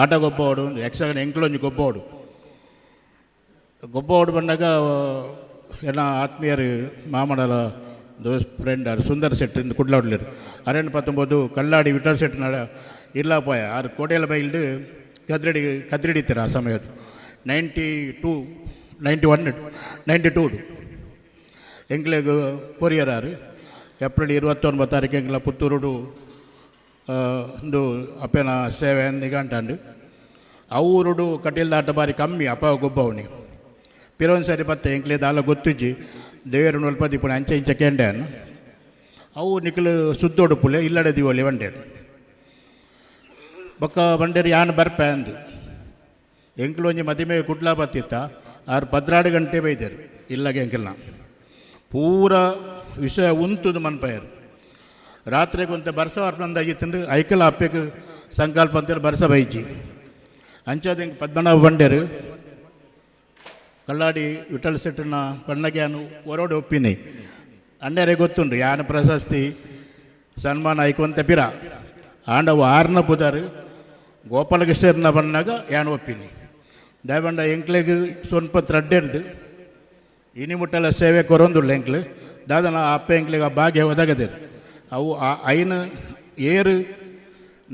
ಆಟ ಗೊಬ್ಬವಡು ಯಕ್ಷಗಾನ ಎಂಕ್ಲೊಂಜಿ ಗೊಬ್ಬವಡು ಬಂದಾಗ ಎಲ್ಲ ಆತ್ಮೀಯರು ಮಾಮಡಲ ದೋಸ್ ಫ್ರೆಂಡ್ ಆರು ಸುಂದರ್ ಸೆಟ್ ಕುಡ್ಲಾಡ್ಲಿರು 19 ಕಲ್ಲಾಡಿ ವಿಠಲ್ ಸೆಟ್ ಇಲ್ಲ ಪೋಯ ಆರು ಕೋಟೆಲ ಬೈಲ್ಡು ಕದ್ರಿಡಿತೀರ ಆ ಸಮಯದ 92 91 92 ಎಂಕ್ಲೆಗ್ ಕೊರಿಯರ್ ಆರು ಏಪ್ರಿಲ್ 29 ತಾರೀಕು ಎಂಕ್ಲ ಪುತ್ತೂರುಡು ಒಂದು ಅಪ್ಪನ ಸೇವೆ ನಿಗಂಟಂಡು ಅವರುಡು ಕಟೀಲ್ದಾಟ ಬಾರಿ ಕಮ್ಮಿ ಅಪ್ಪ ಗೊಬ್ಬವನಿ ಪಿರೊಂದು ಸರಿ ಬತ್ತೆ ಎಂಕ್ಲೆ ದಾಲ ಗೊತ್ತುಜ್ಜಿ ದೇವರು ನಲ್ಪದಿ ಪುಣ ಅಂಚೆ ಇಂಚ ಕೆಂಡ್ಯಾನು ಅವು ನಿಖಲು ಸುದ್ದೋಡು ಪುಲೆ ಇಲ್ಲಡೆ ದಿವೋಲಿ ಬಂಡೇನು ಬೊಕ್ಕ ಬಂಡೇರು ಯಾನು ಬರ್ಪೆ ಅಂದು ಎಂಕ್ಲು ಒಂಜಿ ಮದಿಮೆ ಕುಡ್ಲಾ ಬತ್ತಿತ್ತ ಆರು 12 ಗಂಟೆ ಬೈದರು ಇಲ್ಲಗೆ ಎಂಕಿಲ್ಲ ಪೂರ ವಿಷಯ ಉಂತುದು ಮನ್ಪಯರು ರಾತ್ರಿಗೆ ಒಂತ ಬರ್ಸ ಅರ್ಪಣದಾಗಿತ್ತಂದು ಐಕಲ ಅಪ್ಪೆಗೆ ಸಂಕಲ್ಪ ಅಂತೇಳಿ ಬರ್ಸ ಬೈಜಿ ಅಂಚದ ಹೆಂಗೆ ಪದ್ಮನಾಭ ಬಂಡೇರು ಕಲ್ಲಾಡಿ ವಿಠಲ್ ಸೆಟ್ಟನ ಪಣ್ಣಗ್ಯಾನು ಹೊರಡು ಒಪ್ಪಿನಿ ಅಂಡರೆ ಗೊತ್ತುಂಡು ಯಾನ ಪ್ರಶಸ್ತಿ ಸನ್ಮಾನ ಐಕೊಂತ ಪಿರ ಆಂಡವು 6ನ ಪುದಾರು ಗೋಪಾಲಕೃಷ್ಣನ ಬಣ್ಣಾಗ ಯಾನು ಒಪ್ಪಿನಿ ದಯಬಂಡ ಎಂಕ್ಲೆಗೆ ಸ್ವಲ್ಪ ತ್ರಡ್ಡೆರ್ದು ಇನಿ ಮುಟ್ಟಲ ಸೇವೆ ಕೊರೊಂದುಳ್ಳ ಎಂಕ್ಲು ದಾದನ ಅಪ್ಪ ಎಂಕ್ಲೆಗೆ ಆ ಭಾಗ್ಯ ಒದಗದೇರು ಅವು ಆ ಐನು ಏರು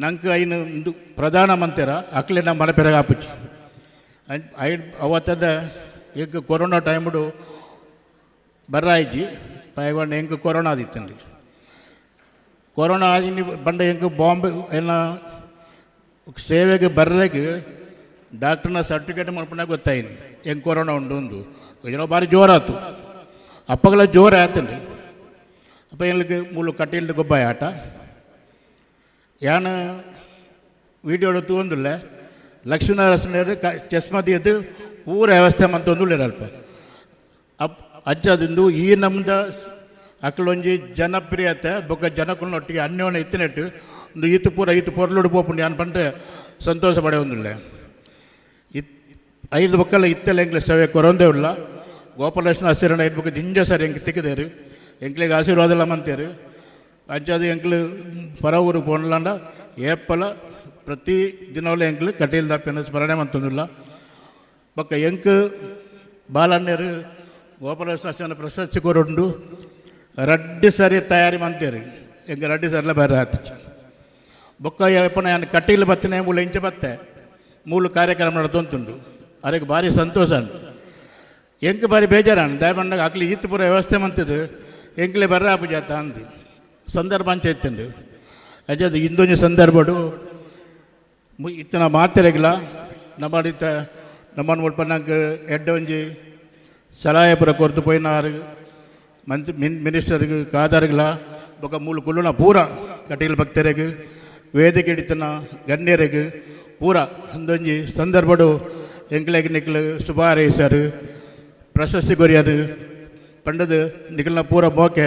ನಂಗೆ ಐನು ಒಂದು ಪ್ರಧಾನ ಮಂತ್ರಿ ಅಕ್ಲೆ ನಮ್ಮ ಮನೆ ಪೆರಗ ಆಪುಚ್ಚಿ ಐ ಅವತ್ತದ ಈಗ ಕೊರೋನಾ ಟೈಮ್ಡು ಬರ್ರಾಯ್ಜಿ ಪೈಗೊಂಡು ಹೆಂಗೆ ಕೊರೋನಾ ಆದಿತ್ತಂడి ಕೊರೋನಾ ಆಗಿ ಬಂಡ ಹೆಂಗೆ ಬಾಂಬೆ ಎಲ್ಲ ಸೇವೆಗೆ ಬರ್ರಾಗಿ ಡಾಕ್ಟರ್ನ ಸರ್ಟಿಫಿಕೇಟ್ ಮಾಡ್ಕೊಂಡಾಗ ಗೊತ್ತಾಯಿನಿ ಹೆಂಗೆ ಕೊರೋನಾ ಉಂಡು ಒಂದು ಏನೋ ಭಾರಿ ಜೋರಾತು ಅಪ್ಪಗಳ ಜೋರ ಆತಂడి ಅಪ್ಪ ಎಲ್ಲಿಗೆ ಮೂಲು ಕಟ್ಟಿಲ್ದು ಗೊಬ್ಬಾಯ ಆಟ ಯಾನು ವೀಡಿಯೋ ತಗೊಂಡಿಲ್ಲ ಲಕ್ಷ್ಮೀನಾರಾಯಣ ಚಸ್ಮದಿಯದು ಪೂರ ವ್ಯವಸ್ಥೆ ಮಂತೊಂದುಳ್ಳಿರಲ್ಪ ಅಜ್ಜದಿಂದು ಈ ನಮ್ದ ಅಕ್ಲೊಂಜಿ ಜನಪ್ರಿಯತೆ ಬೊಕ್ಕ ಜನಕ್ಕಳೊಟ್ಟಿಗೆ ಅನ್ಯೋನ್ಯ ಇತ್ತಿನೆಟ್ಟು ಒಂದು ಈತು ಪೂರ ಈತು ಪೊರ್ಲುಡು ಪೋಪುಂಡು ಯಾನು ಬಂದರೆ ಸಂತೋಷ ಪಡೆ ಒಂದಿಲ್ಲ 5 ಬೊಕ್ಕಲ್ಲ ಇತ್ತೆಲ್ಲ ಎಂಕ್ಲೆ ಸೇವೆ ಕೊರೊಂದೇ ಉಳ್ಳ ಗೋಪಾಲಕೃಷ್ಣ ಹಸಿರಣ್ಣ ಇರ್ಬೇಕು ದಿಂಜ ಸರಿ ಎಂಗೆ ತಿಕ್ಕಿದೇರು ಎಂಕ್ಲೆಗೆ ಆಶೀರ್ವಾದ ಎಲ್ಲ ಮಂತೇರು ಅಜ್ಜದು ಎಂಕ್ಲು ಪರ ಊರು ಪೋನ್ಲಾಂಡ ಏಪ್ಪಲ ಪ್ರತಿ ದಿನವಲ್ಲ ಎಂಕ್ಲು ಕಟೀಲ್ದಾಪಿನ ಸ್ಮರಣೆ ಮಂತೊಂದಿಲ್ಲ ಬೊಕ್ಕ ಎಂಕ್ ಬಾಲಣ್ಣರು ಗೋಪಾಲಕೃಷ್ಣ ಪ್ರಶಸ್ತಿ ಕೊರೊಂಡು ರಡ್ಡಿ ಸರಿ ತಯಾರಿ ಮಂತೇರು ಎಂಗೆ ರಡ್ಡಿ ಸರಿಲ ಬೇರೆ ಆತು ಬೊಕ್ಕ ಎಪ್ಪನ ಯಾನು ಕಟೀಲ್ ಬತ್ತಿನ ಮೂಲ ಇಂಚೆ ಬತ್ತೆ ಮೂಲ ಕಾರ್ಯಕ್ರಮ ನಡೆದೊಂತುಂಡು ಅದಕ್ಕೆ ಭಾರಿ ಸಂತೋಷ ಎಂಗೆ ಭಾರಿ ಬೇಜಾರಾണ് ದಯಬಂಡಾಗ ಆಗ್ಲಿ ಈತ್ ಪೂರ ವ್ಯವಸ್ಥೆ ಮಂತದ್ದು ಎಂಕ್ಲೆ ಬರ್ರ ಜಾತ ಅಂದು ಸಂದರ್ಭ ಅಂಚೆ ಇತ್ತಂಡು ಅಜ್ಜದು ಇಂದೊಂದು ಸಂದರ್ಭಡು ಇತ್ತನ ಮಾತೆರೆಗಿಲ್ಲ ನಮ್ಮಡಿತ ನಮ್ಮನ್ನು ಮುಳ್ಪನ್ನಂಗೆ ಎಡ್ಡ ಒಂಜಿ ಸಲಹೆ ಪುರ ಕೊರ್ತು ಪೋಯಿನಾರು ಮಿನಿಸ್ಟರ್ಗೆ ಕಾದಾರ್ಗಿಲ್ಲ ಬೊಕ್ಕ ಮೂಲ ಕುಲ್ಲುನ ಪೂರ ಕಟೀಲ್ ಭಕ್ತರಿಗೆ ವೇದಿಕೆ ಹಿಡಿತನ ಗಣ್ಯರಿಗೆ ಪೂರ ಒಂದೊಂಜಿ ಸಂದರ್ಭಡು ಎಂಕ್ಲೆಗೆ ನಿಕ್ಲು ಶುಭ ಹಾರೈಸ್ಯಾರು ಪ್ರಶಸ್ತಿ ಕೊರಿಯರು ಪಂಡದು ನಿಖಲ್ನ ಪೂರ ಮೋಕೆ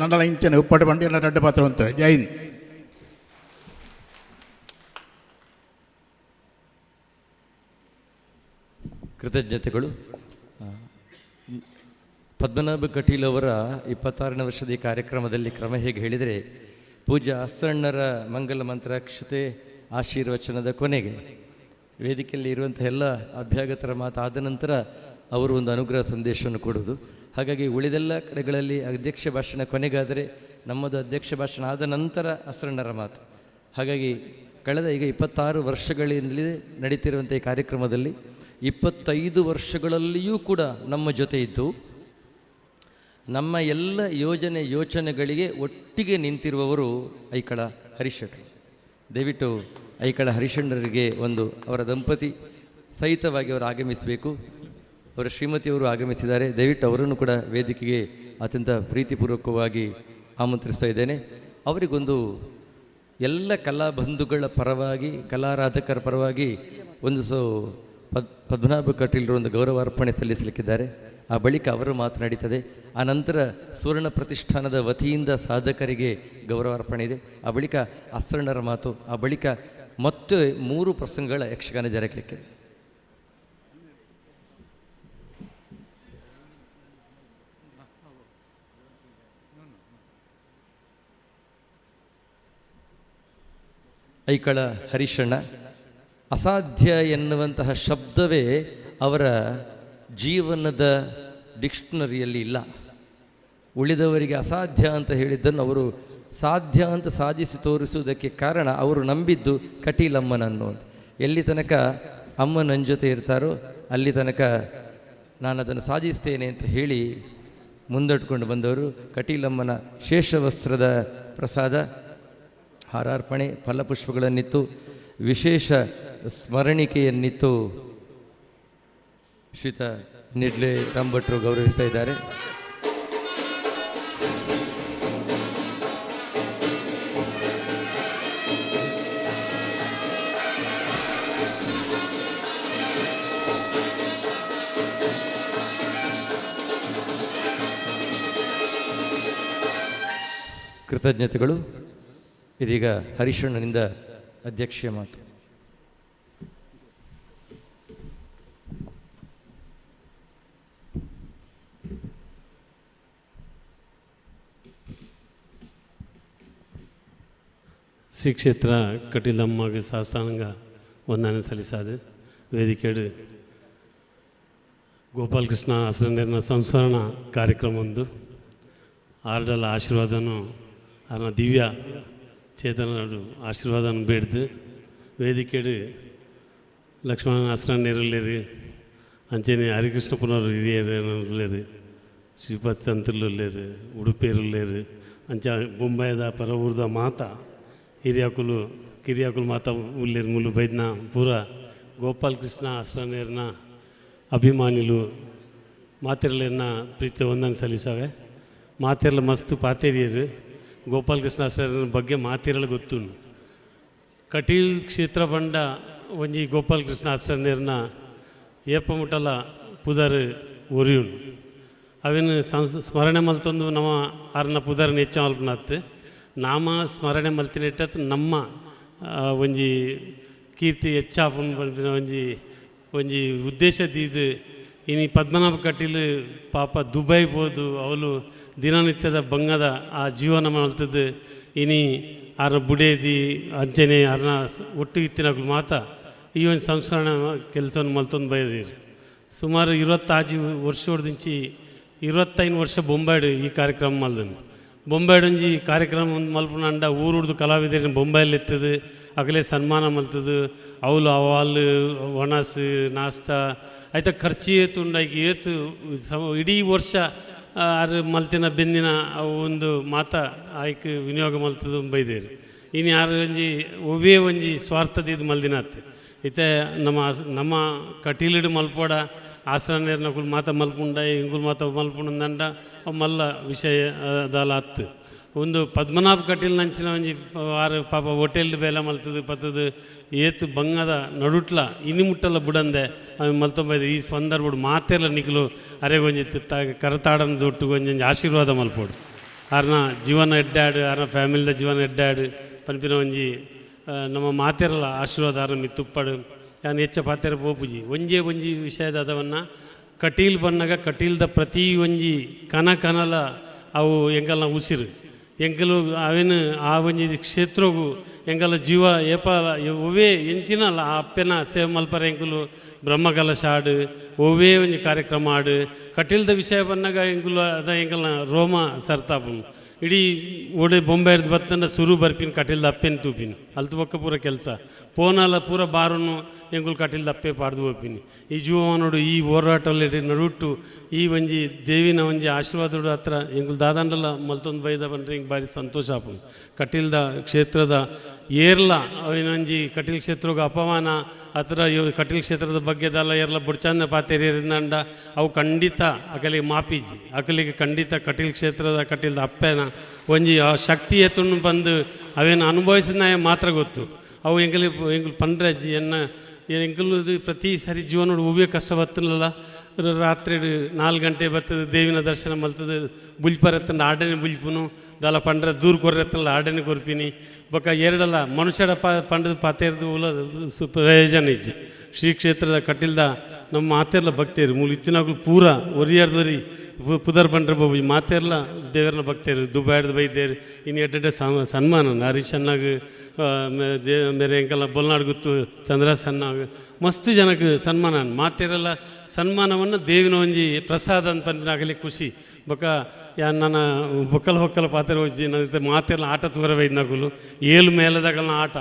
ನನ್ನ ಇಂಚನೆ ಉಪ್ಪಾಟ ಪಂಡು ಎಲ್ಲ ರಡ್ಡ ಪಾತ್ರ ಅಂತ ಜೈ ಹಿಂದ್. ಕೃತಜ್ಞತೆಗಳು. ಪದ್ಮನಾಭ ಕಟೀಲ್ ಅವರ 26ನೇ ವರ್ಷದ ಈ ಕಾರ್ಯಕ್ರಮದಲ್ಲಿ ಕ್ರಮ ಹೇಗೆ ಹೇಳಿದರೆ ಪೂಜ್ಯ ಅಸ್ಸಣ್ಣರ ಮಂಗಲ ಮಂತ್ರಾಕ್ಷತೆ ಆಶೀರ್ವಚನದ ಕೊನೆಗೆ ವೇದಿಕೆಯಲ್ಲಿ ಇರುವಂಥ ಎಲ್ಲ ಅಭ್ಯಾಗತರ ಮಾತಾದ ನಂತರ ಅವರು ಒಂದು ಅನುಗ್ರಹ ಸಂದೇಶವನ್ನು ಕೊಡೋದು. ಹಾಗಾಗಿ ಉಳಿದೆಲ್ಲ ಕಡೆಗಳಲ್ಲಿ ಅಧ್ಯಕ್ಷ ಭಾಷಣ ಕೊನೆಗಾದರೆ ನಮ್ಮದು ಅಧ್ಯಕ್ಷ ಭಾಷಣ ಆದ ನಂತರ ಅಸ್ಸಣ್ಣರ ಮಾತು. ಹಾಗಾಗಿ ಕಳೆದ ಈಗ 26 ವರ್ಷಗಳಿಂದಲೇ ನಡೀತಿರುವಂಥ ಈ ಕಾರ್ಯಕ್ರಮದಲ್ಲಿ 25 ವರ್ಷಗಳಲ್ಲಿಯೂ ಕೂಡ ನಮ್ಮ ಜೊತೆ ಇದ್ದು ನಮ್ಮ ಎಲ್ಲ ಯೋಚನೆಗಳಿಗೆ ಒಟ್ಟಿಗೆ ನಿಂತಿರುವವರು ಐಕಳ ಹರಿಶೆಟ್ಟರು. ದಯವಿಟ್ಟು ಐಕಳ ಹರಿಶಣ್ಣರಿಗೆ ಒಂದು ಅವರ ದಂಪತಿ ಸಹಿತವಾಗಿ ಅವರು ಆಗಮಿಸಬೇಕು. ಅವರ ಶ್ರೀಮತಿಯವರು ಆಗಮಿಸಿದ್ದಾರೆ. ದಯವಿಟ್ಟು ಅವರನ್ನು ಕೂಡ ವೇದಿಕೆಗೆ ಅತ್ಯಂತ ಪ್ರೀತಿಪೂರ್ವಕವಾಗಿ ಆಮಂತ್ರಿಸ್ತಾ ಇದ್ದೇನೆ. ಅವರಿಗೊಂದು ಎಲ್ಲ ಕಲಾಬಂಧುಗಳ ಪರವಾಗಿ, ಕಲಾರಾಧಕರ ಪರವಾಗಿ ಒಂದು ಪದ್ಮನಾಭ ಕಟೀಲ್ರು ಒಂದು ಗೌರವಾರ್ಪಣೆ ಸಲ್ಲಿಸಲಿಕ್ಕಿದ್ದಾರೆ. ಆ ಬಳಿಕ ಅವರು ಮಾತನಾಡಿತ್ತದೆ. ಆ ನಂತರ ಸುವರ್ಣ ಪ್ರತಿಷ್ಠಾನದ ವತಿಯಿಂದ ಸಾಧಕರಿಗೆ ಗೌರವಾರ್ಪಣೆ ಇದೆ. ಆ ಬಳಿಕ ಅಸ್ರಣರ ಮಾತು, ಆ ಬಳಿಕ ಮತ್ತೆ 3 ಪ್ರಸಂಗಗಳ ಯಕ್ಷಗಾನ ಜರುಗಲಿಕ್ಕಿದೆ. ಐಕಳ ಹರಿಶಣ್ಣ ಅಸಾಧ್ಯ ಎನ್ನುವಂತಹ ಶಬ್ದವೇ ಅವರ ಜೀವನದ ಡಿಕ್ಷನರಿಯಲ್ಲಿ ಇಲ್ಲ. ಉಳಿದವರಿಗೆ ಅಸಾಧ್ಯ ಅಂತ ಹೇಳಿದ್ದನ್ನು ಅವರು ಸಾಧ್ಯ ಅಂತ ಸಾಧಿಸಿ ತೋರಿಸುವುದಕ್ಕೆ ಕಾರಣ ಅವರು ನಂಬಿದ್ದು ಕಟೀಲಮ್ಮನನ್ನು. ಎಲ್ಲಿ ತನಕ ಅಮ್ಮ ನನ್ನ ಜೊತೆ ಇರ್ತಾರೋ ಅಲ್ಲಿ ತನಕ ನಾನು ಅದನ್ನು ಸಾಧಿಸ್ತೇನೆ ಅಂತ ಹೇಳಿ ಮುಂದಟ್ಕೊಂಡು ಬಂದವರು. ಕಟೀಲಮ್ಮನ ಶೇಷವಸ್ತ್ರದ ಪ್ರಸಾದ, ಹಾರಾರ್ಪಣೆ, ಫಲಪುಷ್ಪಗಳನ್ನಿತ್ತು, ವಿಶೇಷ ಸ್ಮರಣಿಕೆಯನ್ನಿತ್ತು ಶ್ರೀತ ನಿಡ್ಲೆ ರಾಂಭಟ್ರು ಗೌರವಿಸ್ತಾ ಇದ್ದಾರೆ. ಕೃತಜ್ಞತೆಗಳು. ಇದೀಗ ಹರಿಶಣ್ಣನಿಂದ ಅಧ್ಯಕ್ಷೀಯ ಮಾತು. ಶ್ರೀ ಕ್ಷೇತ್ರ ಕಟೀಲಮ್ಮಗೆ ಸಾಷ್ಟಾಂಗ ವಂದನೆ ಸಲ್ಲಿಸಾದೆ. ವೇದಿಕೆಡು ಗೋಪಾಲಕೃಷ್ಣ ಅಸ್ರಣ್ಯರ್ನ ಸಂಸ್ಮರಣ ಕಾರ್ಯಕ್ರಮ ಒಂದು ಆರ್ಡಲ ಆಶೀರ್ವಾದನು ಅನ್ನ ದಿವ್ಯ ಚೇತನರು ಆಶೀರ್ವಾದನ ಬೇಡ್ದು ವೇದಿಕೆಡು ಲಕ್ಷ್ಮಣ ಅಸ್ರಣ್ಯರುಳ್ಳೇರಿ ಅಂಚೆನೆ ಹರಿಕೃಷ್ಣ ಪುನರ್ ಹಿರಿಯರು ಶ್ರೀಪತಿ ಅಂತರ್ಲುಳ್ಳೇರು ಉಡುಪಿಯರುಳ್ಳೇರು ಅಂಚ ಬೊಂಬಾಯಿದ ಪರ ಊರ್ದ ಮಾತ ಹಿರಿಯಾಕುಲು ಕಿರಿಯಾಕುಲು ಮಾತ ಉಳ್ಳೇರು ಮುಲ್ಲು ಬೈದ್ನ ಪೂರ ಗೋಪಾಲಕೃಷ್ಣ ಅಸ್ರಣ್ಯರ್ನ ಅಭಿಮಾನಿಲು ಮಾತೆರ್ಲೇರ್ನ ಪ್ರೀತಿ ವಂದನೆ ಸಲ್ಲಿಸಾವೆ. ಮಾತೆರ್ಲ ಮಸ್ತ್ ಪಾತೇರಿಯರು ಗೋಪಾಲಕೃಷ್ಣ ಅಸ್ರಣ್ಯರ ಬಗ್ಗೆ ಮಾತೆರಲು ಗೊತ್ತುಂಡು. ಕಟೀಲ್ ಕ್ಷೇತ್ರ ಬಂಡ ಒಂಜಿ ಗೋಪಾಲಕೃಷ್ಣ ಅಸ್ರಣ್ಯರ್ನ ಏಪ ಮುಟ್ಟಲ ಪುದರ್ ಒರಿಯುಂಡು. ಅವೇನು ಸ್ಮರಣೆ ಮಲ್ತೊಂದು ನಮ್ಮ ಆರ್ನ ಪುದರ್ನ ಹೆಚ್ಚು ಮಲ್ಪನತ್ತು ನಾಮ ಸ್ಮರಣೆ ಮಲ್ತಿನಿಟ್ಟತ್ ನಮ್ಮ ಒಂಜಿ ಕೀರ್ತಿ ಹೆಚ್ಚಾಪನ್ ಬಂದಿನ ಒಂಜಿ ಉದ್ದೇಶದಿದ್ದು ಇನ್ನು ಪದ್ಮನಾಭ ಕಟೀಲ್ ಪಾಪ ದುಬೈ ಹೋದು ಅವಳು ದಿನನಿತ್ಯದ ಬಂಗದ ಆ ಜೀವನ ಮಲ್ತದ್ದು ಇನಿ ಆರ ಬುಡೇದಿ ಅಂಚನೆ ಅರ್ನ ಒಟ್ಟು ಇತ್ತಿನಾಗಲು ಮಾತ ಈ ಒಂದು ಸಂಸ್ಕರಣ ಕೆಲಸವನ್ನು ಮಲ್ತೊಂದು ಬಯದಿರಿ. ಸುಮಾರು 25 ವರ್ಷ ಹೊಡೆದಿಂಚಿ 25 ವರ್ಷ ಬೊಂಬಾಯ್ಡು ಈ ಕಾರ್ಯಕ್ರಮ ಮಲ್ದನು. ಬೊಂಬಾಯ್ಡೊಂಜಿ ಕಾರ್ಯಕ್ರಮ ಮಲ್ಪನಂಡ ಊರುಡ್ದು ಕಲಾವಿದರಿನ ಬೊಂಬಾಯಲ್ಲಿ ಎತ್ತದು ಅಗಲೇ ಸನ್ಮಾನ ಮಲ್ತದು ಅವಳು ಅವಾಲು ಒಣಸ್ ನಾಷ್ಟ ಆಯ್ತಾ ಖರ್ಚು ಏತುಂಡಾಗಿ ಏತು ಇಡೀ ವರ್ಷ ಆರು ಮಲ್ತಿನ ಬೆಂದಿನ ಒಂದು ಮಾತ ಆಯ್ಕೆ ವಿನಿಯೋಗ ಮಲ್ತದು ಬೈದೇರಿ. ಇನ್ನು ಯಾರು ಒಂಜಿ ಒವೇ ಒಂಜಿ ಸ್ವಾರ್ಥದಿದ್ದು ಮಲ್ದಿನತ್ತು ಇತ್ತೆ ನಮ್ಮ ಕಟೀಲಿಡು ಮಲ್ಪೋಡ ಆಸರಣ್ಯರ್ನ ಕುಲ್ ಮಾತ ಮಲ್ಪುಂಡ ಇಂಗುಲ್ ಮಾತ ಮಲ್ಪುಂಡಂಡ ಮಲ್ಲ ವಿಷಯ ದಾಲ ಹತ್ತು ಒಂದು ಪದ್ಮನಾಭ ಕಟೀಲ್ ನಂಚಿನ ಒಂಜಿ ಆರು ಪಾಪ ಹೋಟೆಲ್ ಬೇಲ ಮಲ್ತದು ಪತ್ತದು ಏತು ಬಂಗದ ನಡುಟ್ಲ ಇನ್ನು ಮುಟ್ಟಲ್ಲ ಬುಡಂದೆ ಅವು ಮಲ್ತೊಂಬೈದು ಈ ಸ್ಪಂದರ್ ಬಿಡು ಮಾತೆಲ್ಲ ನಿಕ್ಲು ಅರೆಗೊಂಜಿ ಕರತಾಡನ ದೊಟ್ಟು ಒಂಜಿ ಆಶೀರ್ವಾದ ಮಲ್ಪೋಡು ಆರ್ನ ಜೀವನ ಎಡ್ಡಾಡು ಆರ್ನ ಫ್ಯಾಮಿಲಿದ ಜೀವನ ಎಡ್ಡಾಡು ಪನ್ಪಿನ ಒಂಜಿ ನಮ್ಮ ಮಾತೆರಲ್ಲ ಆಶೀರ್ವಾದ ಆರ್ನ ಮಿತ್ತುಪ್ಪಡು ನಾನು ಹೆಚ್ಚ ಪಾತೆರ ಪೋಪುಜಿ ಒಂಜಿ ವಿಷಯದ ಅದವನ್ನು ಕಟೀಲ್ ಬನ್ನಾಗ ಕಟೀಲ್ದ ಪ್ರತಿ ಒಂಜಿ ಕನಲ ಅವು ಎಂಕಲ್ನ ಉಸಿರು ಎಂಕಲು ಅವೇನು ಆ ಒಂಜಿ ಕ್ಷೇತ್ರಗೂ ಎಂಕಲ ಜೀವ ಏಪಾಲ ಒವೇ ಎಂಚಿನಲ್ಲ ಆ ಅಪ್ಪೆನ ಸೇವೆ ಮಲ್ಪರ ಎಂಕುಲು ಬ್ರಹ್ಮಕಲಶ ಆಡು ಒವೇ ಒಂಜಿ ಕಾರ್ಯಕ್ರಮ ಆಡು ಕಟೀಲ್ದ ವಿಷಯ ಬನ್ನಾಗ ಎಂಕುಲು ಅದ ಎಂಕಲ್ನ ರೋಮ ಸರ್ತಾಪುನು ಇಡೀ ಓಡೆ ಬೊಂಬೆ ಹಿಡ್ದು ಬತ್ತಂಡ ಸುರು ಬರ್ಪಿನ ಕಟೀಲ್ದ ಅಪ್ಪೆನ ತೂಪಿನ ಅಲ್ತು ಬೊಕ್ಕ ಪೂರ ಕೆಲಸ ಪೋನಾಲ ಪೂರ ಬಾರನ್ನು ಎಂಗುಲ್ ಕಟಿಲ್ ದಪ್ಪೆ ಪಾಡ್ದು ಹೋಗ್ತೀನಿ ಈ ಜೀವನೋಡು ಈ ಹೋರಾಟಲ್ಲಿ ನಡುಟ್ಟು ಈ ಒಂಜಿ ದೇವಿನ ಒಂಜಿ ಆಶೀರ್ವಾದೋಡು ಹತ್ರ ಎಂಗುಲ್ ದಾದಾಂಡಲ್ಲ ಮಲ್ತೊಂದು ಬೈದ ಬಂದರೆ ಹಿಂಗೆ ಭಾರಿ ಸಂತೋಷ ಆಪು ಕಟೀಲ್ದ ಕ್ಷೇತ್ರದ ಏರ್ಲ ಅವನೊಂಜಿ ಕಟೀಲ್ ಕ್ಷೇತ್ರಗ ಅಪಮಾನ ಹತ್ರ ಕಟೀಲ್ ಕ್ಷೇತ್ರದ ಬಗ್ಗೆದಲ್ಲ ಏರ್ಲ ಬುಡ್ಚಂದ ಪಾತೇರಿಯಿಂದ ಅವು ಖಂಡಿತ ಅಕಲಿಗೆ ಮಾಪೀಜಿ ಅಕಲಿಗೆ ಖಂಡಿತ ಕಟೀಲ್ ಕ್ಷೇತ್ರದ ಕಟೀಲ್ದ ಅಪ್ಪೆನ ಒಂಜಿ ಆ ಶಕ್ತಿ ಎತ್ತನ್ನು ಬಂದು ಅವೇನು ಅನುಭವಿಸಿದ ಮಾತ್ರ ಗೊತ್ತು ಅವು ಎಂಗಲ್ ಪಂಡ್ರಜ್ಜಿ ಎಂಗಲ್ದು ಪ್ರತಿ ಸರಿ ಜೀವನೋಡು ಹೂವೇ ಕಷ್ಟ ಬರ್ತನಲ್ಲ ರಾತ್ರಿ 4 ಗಂಟೆ ಬರ್ತದೆ ದೇವಿನ ದರ್ಶನ ಮಲ್ತದೆ ಬುಲ್ಪರತ್ತಂಡ ಆಡನೆ ಬುಲ್ಪುನು ದಾಲ ಪಂಡ್ರ ದೂರ ಕೊರ್ರತ್ತಲ್ಲ ಆಡನೆ ಕೊರ್ಪಿನಿ ಬೊಕ್ಕ ಎರಡಲ್ಲ ಮನುಷ್ಯರ ಪಂಡದ ಪಾತೇರ್ದು ಉಲ ಪ್ರಯೋಜನ ಇಜ್ಜಿ ಶ್ರೀ ಕ್ಷೇತ್ರದ ಕಟೀಲ್ದ ನಮ್ಮ ಮಾತೆರ್ಲ ಭಕ್ತೇರು ಮೂಲ ಇತ್ತಿನಾಗ್ಲು ಪೂರ ಒರಿಯಾರ್ದೊರಿ ಪುದರ್ ಬಂಡ್ರೆ ಬಾಬು ಮಾತೆರ್ಲ ದೇವರನ್ನ ಭಕ್ತೇರು ದುಬಾಯ್ದು ಬೈದೇರು ಇನ್ನು ಎಡ್ಡೆ ಸನ್ಮಾನ ಹರೀಶ್ ಅನ್ನಾಗ ಮೇರೆ ಎಂಕಲ್ಲ ಬೊಲ್ನಾಡು ಗುತ್ತು ಚಂದ್ರಾಸ್ ಅನ್ನಾಗ ಮಸ್ತ್ ಜನಕ್ಕೆ ಸನ್ಮಾನ ಮಾತೆರೆಲ್ಲ ಸನ್ಮಾನವನ್ನು ದೇವಿನ ಒಂಜಿ ಪ್ರಸಾದ ಅಂತ ಬಂದಾಗಲಿ ಖುಷಿ ಬೊಕ್ಕ ನನ್ನ ಹೊಕ್ಕಲ ಪಾತ್ರೆ ಹೋಗಿ ನನ್ನ ಮಾತೆಲ್ಲ ಆಟ ತೋರವೈದ್ನಾಗಲು ಏಳು ಮೇಲದಾಗಲ್ಲ ಆಟ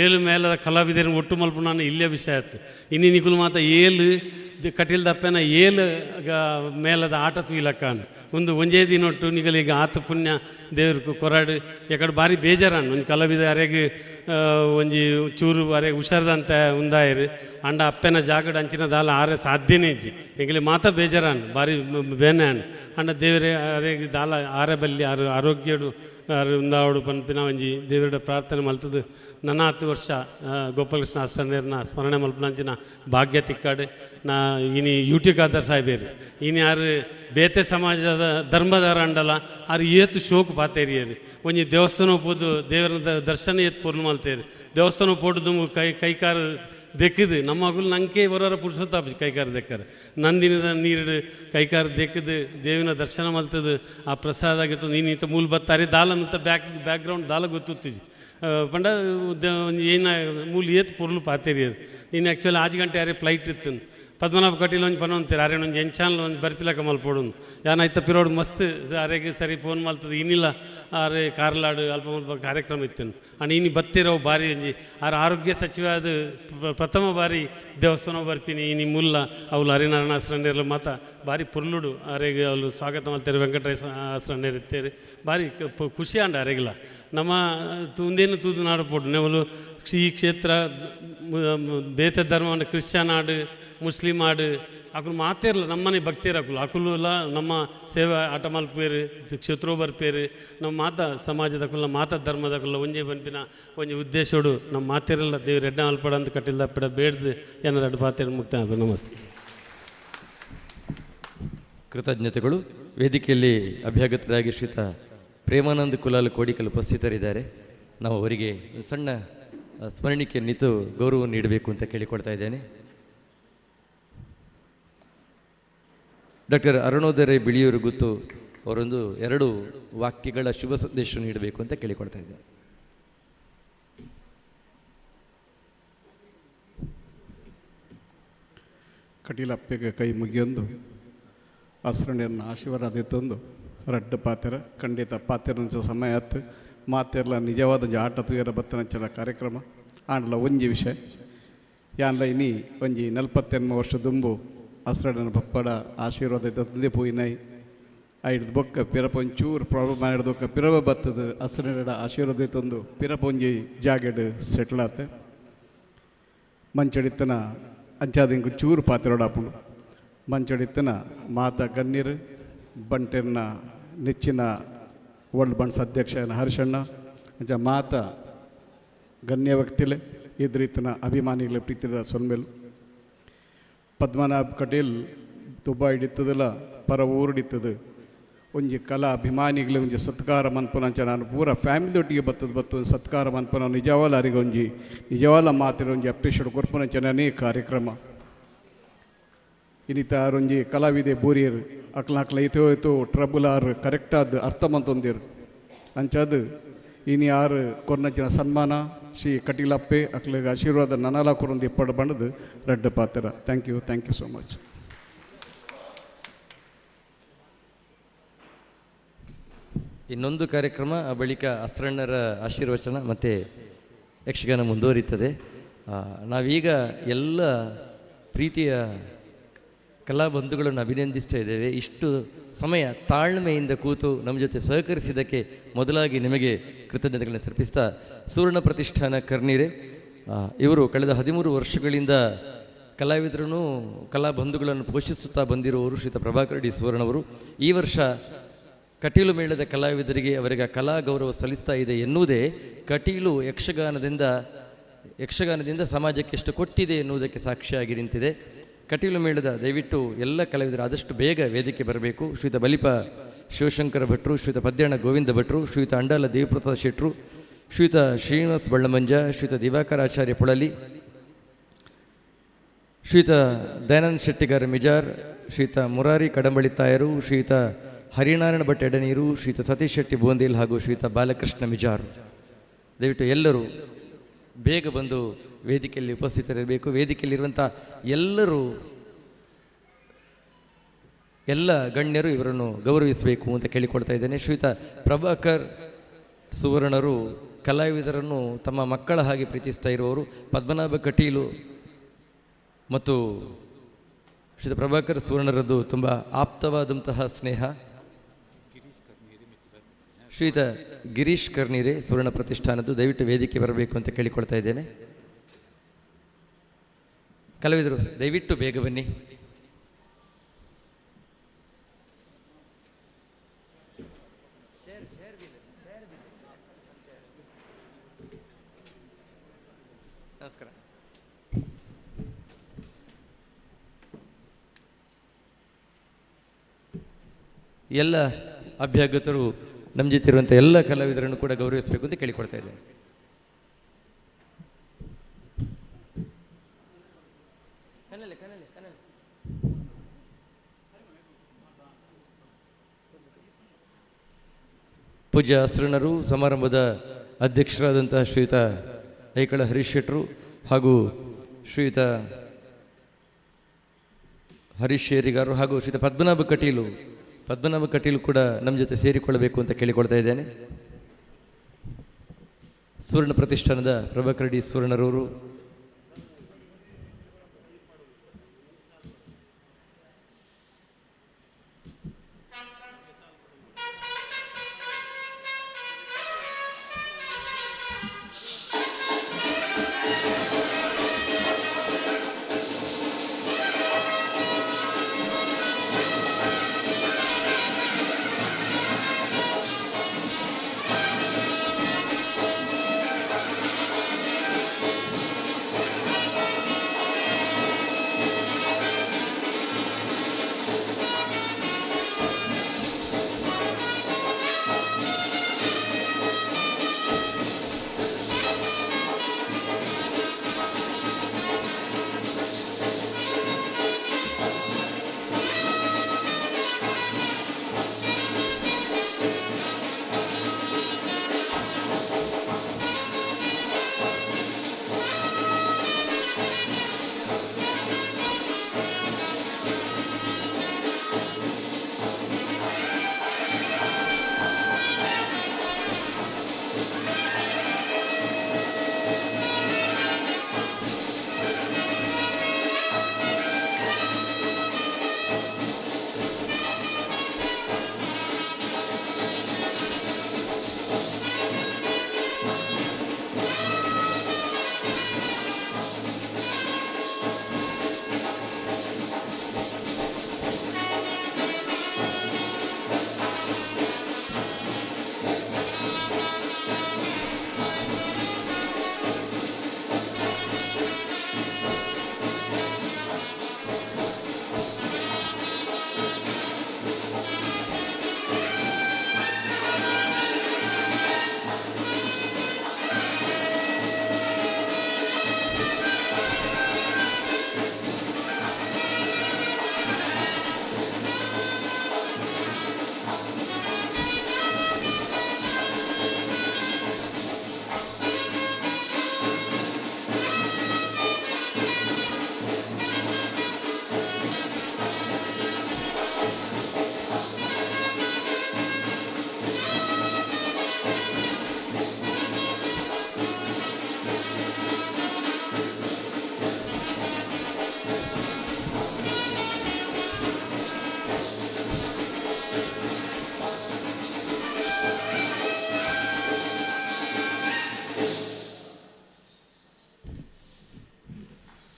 ಏಳು ಮೇಲದ ಕಲಾವಿದರನ್ನು ಒಟ್ಟು ಮಲ್ಪ ನಾನು ಇಲ್ಲೇ ವಿಷಯ ಆಯ್ತು ಇನ್ನು ನಿಗುಲು ಮಾತ ಏಳು ಕಟೀಲ್ ದಪ್ಪನ ಏಳು ಮೇಲದ ಆಟ ತುಯಿಲಕ್ಕ ಒಂದು ಒಂದೇ ದಿನೊಟ್ಟು ನಿಗಲಿಗೆ ಆತ ಪುಣ್ಯ ದೇವ್ರ ಕೊರಾಡು ಯಾಕಡೆ ಭಾರಿ ಬೇಜಾರಣ್ಣ ಒಂದು ಕಲಾವಿದ ಅರೆಗೆ ಒಂಜಿ ಚೂರು ಅರೆಗೆ ಹುಷಾರ್ದಂತ ಉಂದಾಯರು ಅಂಡ ಅಪ್ಪನ ಜಾಗಡ್ ಅಂಚಿನ ದಾಲ ಆರೆ ಸಾಧ್ಯನೇ ಇಜ್ಜಿ ಎಂಗಲಿ ಮಾತ ಬೇಜಾರಣ್ಣ ಭಾರಿ ಬೇನೆ ಅಣ್ಣ ಅಂಡ ದೇವರೇ ಅರೆಗೆ ದಾಲ ಆರೆ ಬಲ್ಲಿ ಆರೋಗ್ಯಡು ಉಂದಾವಡು ಪನ್ಪಿನ ಒಂಜಿ ದೇವರ ಪ್ರಾರ್ಥನೆ ಮಲ್ತದು ನನ್ನ 10 ವರ್ಷ ಗೋಪಾಲಕೃಷ್ಣ ಆಶ್ರಮೇರ್ನ ಸ್ಮರಣೆ ಮಲ್ಪನಂಚಿನ ಭಾಗ್ಯ ತಿಕ್ಕಾಡು ನಾ ಇನಿ ಯೂಟ್ಯೂಬ್ ಆಧಾರ ಸಾಹೇಬೇರು ಇನ್ನು ಯಾರು ಬೇತೆ ಸಮಾಜದ ಧರ್ಮದಾರ ಅಂಡಲ್ಲ ಆರು ಏತು ಶೋಕು ಪಾತೇರಿಯರು ಒಂಜಿ ದೇವಸ್ಥಾನ ಹೋದು ದೇವರ ದರ್ಶನ ಏತ್ ಪೂರ್ಣ ಮಲ್ತೇರಿ ದೇವಸ್ಥಾನ ಪೋಟದು ಕೈಕಾರ ದೆಕ್ಕದು ನಮ್ಮ ಮಗಳು ನಂಗೆ ಬರೋರ ಪುರುಷೋತ್ತಾಪ ಕೈಕಾರ ದೆಕ್ಕರು ನಂದಿನದ ನೀರು ಕೈಕಾರ ದೆಕ್ಕದು ದೇವಿನ ದರ್ಶನ ಮಲ್ತದು ಆ ಪ್ರಸಾದ ಆಗಿತ್ತು ನೀನು ಇಂಥ ಮೂಲ ಬತ್ತಾರೆ ದಾಲ ಮತ್ತು ಬ್ಯಾಕ್ಗ್ರೌಂಡ್ ದಾಲ ಗೊತ್ತಿತ್ತೀಜಿ ಪಂಡ ಏನ ಮೂಲ ಏತ್ ಪೊರ್ಲು ಪಾತೇರಿಯರು ಇನ್ನು ಆ್ಯಕ್ಚುಲಿ 5 ಗಂಟೆ ಯಾರೇ ಫ್ಲೈಟ್ ಇತ್ತು ಪದ್ಮನಾಭ ಕಟೀಲ್ ಒಂಜಿ ಪನ ಅಂತಾರೆ ಅರೆ ಒಂದು ಎಂಚಾನ್ಲ ಒಂದು ಬರ್ಪಿಲಕ ಮಲ್ಪೋಡು ಯಾನಾಯ್ತ ಪಿರೋಡು ಮಸ್ತ್ ಅರೆಗೆ ಸರಿ ಫೋನ್ ಮಲ್ತದೆ ಇನ್ನಿಲ್ಲ ಆರೆ ಕಾರ್ಲಾಡು ಅಲ್ಪ ಮಲ್ಪ ಕಾರ್ಯಕ್ರಮ ಇತ್ತು ಅಂಡ್ ಇನ್ನು ಬತ್ತಿರವು ಭಾರಿ ಒಂಜಿ ಆರೋಗ್ಯ ಸಚಿವಾದ ಪ್ರಥಮ ಬಾರಿ ದೇವಸ್ಥಾನ ಬರ್ಪಿನಿ ಇನ್ನು ಮುಲ್ಲ ಅವಳು ಹರಿನಾರಾಯಣ ಆಶ್ರಣ್ಯರ್ಲ ಮಾತ ಭಾರಿ ಪುರ್ಲುಡು ಅರೆಗೆ ಅವಳು ಸ್ವಾಗತ ಮಲ್ತಾರೆ ವೆಂಕಟೇಶ ಆಶ್ರಣ್ಯರ್ ಇರ್ತಾರೆ ಭಾರಿ ಖುಷಿ ಅಂಡ ಅರೆಗಿಲ್ಲ ನಮ್ಮ ತುಂದೇನು ತೂದು ನಾಡು ಪೋಡು ನೆವಲು ಈ ಕ್ಷೇತ್ರ ಬೇತೆ ಧರ್ಮ ಕ್ರಿಶ್ಚಿಯನ್ ಆಡು ಮುಸ್ಲಿಂ ಆಡು ಅಕುಲು ಮಾತೇರ್ಲ ನಮ್ಮನೆ ಭಕ್ತಿಯರು ಅಕುಲು ಎಲ್ಲ ನಮ್ಮ ಸೇವೆ ಆಟ ಮಲ್ಪೇರು ಕ್ಷೇತ್ರ ಬರ್ಪೇರು ನಮ್ಮ ಮಾತಾ ಸಮಾಜದಕುಲ್ಲ ಮಾತಾ ಧರ್ಮದಕುಲ್ಲ ಒಂಜೇ ಬನ್ಪಿನ ಒಂಜಿ ಉದ್ದೇಶೋಡು ನಮ್ಮ ಮಾತೇರೆಲ್ಲ ದೇವ್ರು ಎಡ್ಡ ಮಲ್ಪಡ ಅಂತ ಕಟ್ಟಿಲ್ದ ಪಡ ಬೇಡ್ದು ಏನಾರು ಎರಡು ಪಾತೇರು ಮುಕ್ತ ನಮಸ್ತೆ. ಕೃತಜ್ಞತೆಗಳು. ವೇದಿಕೆಯಲ್ಲಿ ಅಭ್ಯಾಗತರಾಗಿ ಶ್ರೀತ ಪ್ರೇಮಾನಂದ ಕುಲಾಲ್ ಕೋಡಿಕಲ್ ಉಪಸ್ಥಿತರಿದ್ದಾರೆ. ನಾವು ಅವರಿಗೆ ಸಣ್ಣ ಸ್ಮರಣಿಕೆ ನಿಂತು ಗೌರವ ನೀಡಬೇಕು ಅಂತ ಕೇಳಿಕೊಡ್ತಾ ಇದ್ದೇನೆ. ಡಾಕ್ಟರ್ ಅರುಣೋದಯ ಬಿಳಿಯೂರು ಗುತ್ತು ಅವರೊಂದು 2 ವಾಕ್ಯಗಳ ಶುಭ ಸಂದೇಶ ನೀಡಬೇಕು ಅಂತ ಕೇಳಿಕೊಡ್ತಾ ಇದ್ದೇನೆ. ಕಟೀಲಪ್ಪೆಗೆ ಕೈ ಮುಗಿಯೊಂದು ಹಸ್ರಣ್ಯನ ಆಶೀರ್ವಾದ ತಂದು ರಡ್ಡು ಪಾತೆರ ಖಂಡಿತ ಪಾತೆರಂಚ ಸಮಯ ಆಯ್ತು ಮಾತೆರ್ಲ ನಿಜವಾದ ಆಟ ತುಯರ ಬತ್ತನಂಚಲ ಕಾರ್ಯಕ್ರಮ ಆಂಡ್ಲ ಒಂಜಿ ವಿಷಯ ಯಾನ್ಲ ಇನಿ ಒಂಜಿ 48 ವರ್ಷ ದುಂಬು ಹಸ್ರಣ್ಣನ ಪಪ್ಪಡ ಆಶೀರ್ವಾದ ತಂದೆ ಪೋಯಿನೈ ಐಡ್ದು ಬೊಕ್ಕ ಪಿರಪ ಒಂಚೂರು ಪ್ರಾಬ್ಲಮ್ ಆಡ್ದೊಕ್ಕ ಪಿರವ ಬತ್ತದ ಹಸ್ರಣ್ಣ ಆಶೀರ್ವಾದ ತಂದು ಪಿರಪ ಒಂಜಿ ಜಾಗೆಡ್ ಸೆಟ್ಲ್ ಆತೆ ಮಂಚಡಿತ್ತನ ಅಂಚಾದಿಂಗು ಚೂರು ಪಾತೆರೋಡಾಪುಂಡು ಮಂಚಡಿತ್ತನ ಮಾತ ಗಣ್ಯರು ಬಂಟೆರ್ನ ನೆಚ್ಚಿನ ವರ್ಲ್ಡ್ ಬಂಡ್ಸ್ ಅಧ್ಯಕ್ಷ ಹರ್ಷಣ್ಣ ಅಂಚ ಮಾತ ಗಣ್ಯ ವ್ಯಕ್ತಿಲೆ ಇದ್ರೀತನ ಅಭಿಮಾನಿಗಳ ಪ್ರೀತಿದ ಸೊನ್ಮೆಲು ಪದ್ಮನಾಭ್ ಕಟೀಲ್ ತುಬ್ಬ ಹಿಡಿತದಲ್ಲ ಪರ ಊರುಡಿತದು ಒಂಜಿ ಕಲಾ ಅಭಿಮಾನಿಗಳಿಗೆ ಒಂಜಿ ಸತ್ಕಾರ ಮನ್ಪುನಂಚ ನಾನು ಪೂರ ಫ್ಯಾಮಿಲಿಯೊಟ್ಟಿಗೆ ಬತ್ತದ ಸತ್ಕಾರ ಮನ್ಪುನ ನಿಜವಾಲ ಅರಿಗೆ ಒಂಜಿ ನಿಜವಾಲ ಮಾತಿನ ಒಂಜಿ ಅಪ್ರಿಷಿಯೇಟ್ ಕೊರ್ಪುನಂಚನೇ ಕಾರ್ಯಕ್ರಮ ಇನ್ನಿತ ಒಂಜಿ ಕಲಾವಿದೆ ಬೋರಿಯರು ಅಕ್ಲ ಐತೋ ಟ್ರಬುಲ್ ಆರು ಕರೆಕ್ಟಾದ ಅರ್ಥ ಮಂತೊಂದಿರು ಅಂಚದು ಇನ್ನು ಯಾರು ಕೊರ್ನಂಚಿನ ಸನ್ಮಾನ ಶ್ರೀ ಕಟೀಲಪ್ಪೆ ಅಕ್ಲಿಗೆ ಆಶೀರ್ವಾದ ನನಲ ಕೊರೊಂದು ಇಪ್ಪಡು ಬಂಡದು ರಡ್ಡ ಪಾತ್ರ. Thank you so much. ಇನ್ನೊಂದು ಕಾರ್ಯಕ್ರಮ, ಆ ಬಳಿಕ ಹಸ್ರಣ್ಣರ ಆಶೀರ್ವಚನ ಮತ್ತು ಯಕ್ಷಗಾನ ಮುಂದುವರಿಯುತ್ತದೆ. ನಾವೀಗ ಎಲ್ಲ ಪ್ರೀತಿಯ ಕಲಾಬಂಧುಗಳನ್ನು ಅಭಿನಂದಿಸ್ತಾ ಇದ್ದೇವೆ. ಇಷ್ಟು ಸಮಯ ತಾಳ್ಮೆಯಿಂದ ಕೂತು ನಮ್ಮ ಜೊತೆ ಸಹಕರಿಸಿದ್ದಕ್ಕೆ ಮೊದಲಾಗಿ ನಿಮಗೆ ಕೃತಜ್ಞತೆಗಳನ್ನು ಸಮರ್ಪಿಸ್ತಾ, ಸುವರ್ಣ ಪ್ರತಿಷ್ಠಾನ ಕರ್ನೀರೆ ಇವರು ಕಳೆದ 13 ವರ್ಷಗಳಿಂದ ಕಲಾವಿದರನ್ನು ಕಲಾಬಂಧುಗಳನ್ನು ಪೋಷಿಸುತ್ತಾ ಬಂದಿರುವವರು ಶ್ರೀಯುತ ಪ್ರಭಾಕರ್ ಡಿ ಸುವರ್ಣವರು. ಈ ವರ್ಷ ಕಟೀಲು ಮೇಳದ ಕಲಾವಿದರಿಗೆ ಅವರಿಗೆ ಕಲಾ ಗೌರವ ಸಲ್ಲಿಸ್ತಾ ಇದೆ ಎನ್ನುವುದೇ ಕಟೀಲು ಯಕ್ಷಗಾನದಿಂದ ಸಮಾಜಕ್ಕೆ ಎಷ್ಟು ಕೊಟ್ಟಿದೆ ಎನ್ನುವುದಕ್ಕೆ ಸಾಕ್ಷಿಯಾಗಿ ನಿಂತಿದೆ. ಕಟೀಲು ಮೇಳದ ದಯವಿಟ್ಟು ಎಲ್ಲ ಕಲಾವಿದರು ಆದಷ್ಟು ಬೇಗ ವೇದಿಕೆ ಬರಬೇಕು. ಶ್ರೀಯುತ ಬಲಿಪ ಶಿವಶಂಕರ ಭಟ್ರು, ಶ್ರೀಯುತ ಪದ್ಯಾಣ ಗೋವಿಂದ ಭಟ್ರು, ಶ್ರೀಯುತ ಅಂಡಾಲ ದೇವಪ್ರಸಾದ್ ಶೆಟ್ರು, ಶ್ರೀಯುತ ಶ್ರೀನಿವಾಸ್ ಬಳ್ಳಮಂಜ, ಶ್ರೀಯುತ ದಿವಾಕರ ಆಚಾರ್ಯ ಪೊಳಲಿ, ಶ್ರೀಯುತ ದಯಾನಂದ ಶೆಟ್ಟಿಗಾರ ಮಿಜಾರ್, ಶ್ರೀಯುತ ಮುರಾರಿ ಕಡಂಬಳಿ ತಾಯರು, ಶ್ರೀಯುತ ಹರಿನಾರಾಯಣ ಭಟ್ ಎಡನೀರು, ಶ್ರೀಯುತ ಸತೀಶ್ ಶೆಟ್ಟಿ ಬೋಂದೇಲ್ ಹಾಗೂ ಶ್ರೀಯುತ ಬಾಲಕೃಷ್ಣ ಮಿಜಾರ್. ದಯವಿಟ್ಟು ಎಲ್ಲರೂ ಬೇಗ ಬಂದು ವೇದಿಕೆಯಲ್ಲಿ ಉಪಸ್ಥಿತರಿರಬೇಕು. ವೇದಿಕೆಯಲ್ಲಿರುವಂಥ ಎಲ್ಲ ಗಣ್ಯರು ಇವರನ್ನು ಗೌರವಿಸಬೇಕು ಅಂತ ಕೇಳಿಕೊಳ್ತಾ ಇದ್ದೇನೆ. ಶ್ರೀಯುತ ಪ್ರಭಾಕರ್ ಸುವರ್ಣರು ಕಲಾವಿದರನ್ನು ತಮ್ಮ ಮಕ್ಕಳ ಹಾಗೆ ಪ್ರೀತಿಸ್ತಾ ಇರುವವರು. ಪದ್ಮನಾಭ ಕಟೀಲು ಮತ್ತು ಶ್ರೀಯುತ ಪ್ರಭಾಕರ್ ಸುವರ್ಣರದ್ದು ತುಂಬ ಆಪ್ತವಾದಂತಹ ಸ್ನೇಹ. ಶ್ರೀಯುತ ಗಿರೀಶ್ ಕರ್ನೀರೆ ಸುವರ್ಣ ಪ್ರತಿಷ್ಠಾನದ್ದು ದಯವಿಟ್ಟು ವೇದಿಕೆ ಬರಬೇಕು ಅಂತ ಕೇಳಿಕೊಳ್ತಾ ಇದ್ದೇನೆ. ಕಲಾವಿದರು ದಯವಿಟ್ಟು ಬೇಗ ಬನ್ನಿ. ನಮಸ್ಕಾರ. ಎಲ್ಲ ಅಭ್ಯಾಗತರು ನಮ್ಮ ಜೊತೆ ಇರುವಂಥ ಎಲ್ಲ ಕಲಾವಿದರನ್ನು ಕೂಡ ಗೌರವಿಸಬೇಕು ಅಂತ ಕೇಳಿಕೊಳ್ತಾ ಇದ್ದೇನೆ. ಪೂಜ್ಯ ಅಸ್ರಣರು, ಸಮಾರಂಭದ ಅಧ್ಯಕ್ಷರಾದಂತಹ ಶ್ರೀಯುತ ಐಕಳ ಹರೀಶ್ ಶೆಟ್ರು ಹಾಗೂ ಶ್ರೀಯುತ ಹರೀಶ್ ಶೇರಿಗಾರು ಹಾಗೂ ಶ್ರೀಯುತ ಪದ್ಮನಾಭ ಕಟೀಲು ಕೂಡ ನಮ್ಮ ಜೊತೆ ಸೇರಿಕೊಳ್ಳಬೇಕು ಅಂತ ಕೇಳಿಕೊಳ್ತಾ ಇದ್ದೇನೆ. ಸುವರ್ಣ ಪ್ರತಿಷ್ಠಾನದ ಪ್ರಭಾಕರ್ ಡಿ ಸುವರ್ಣರವರು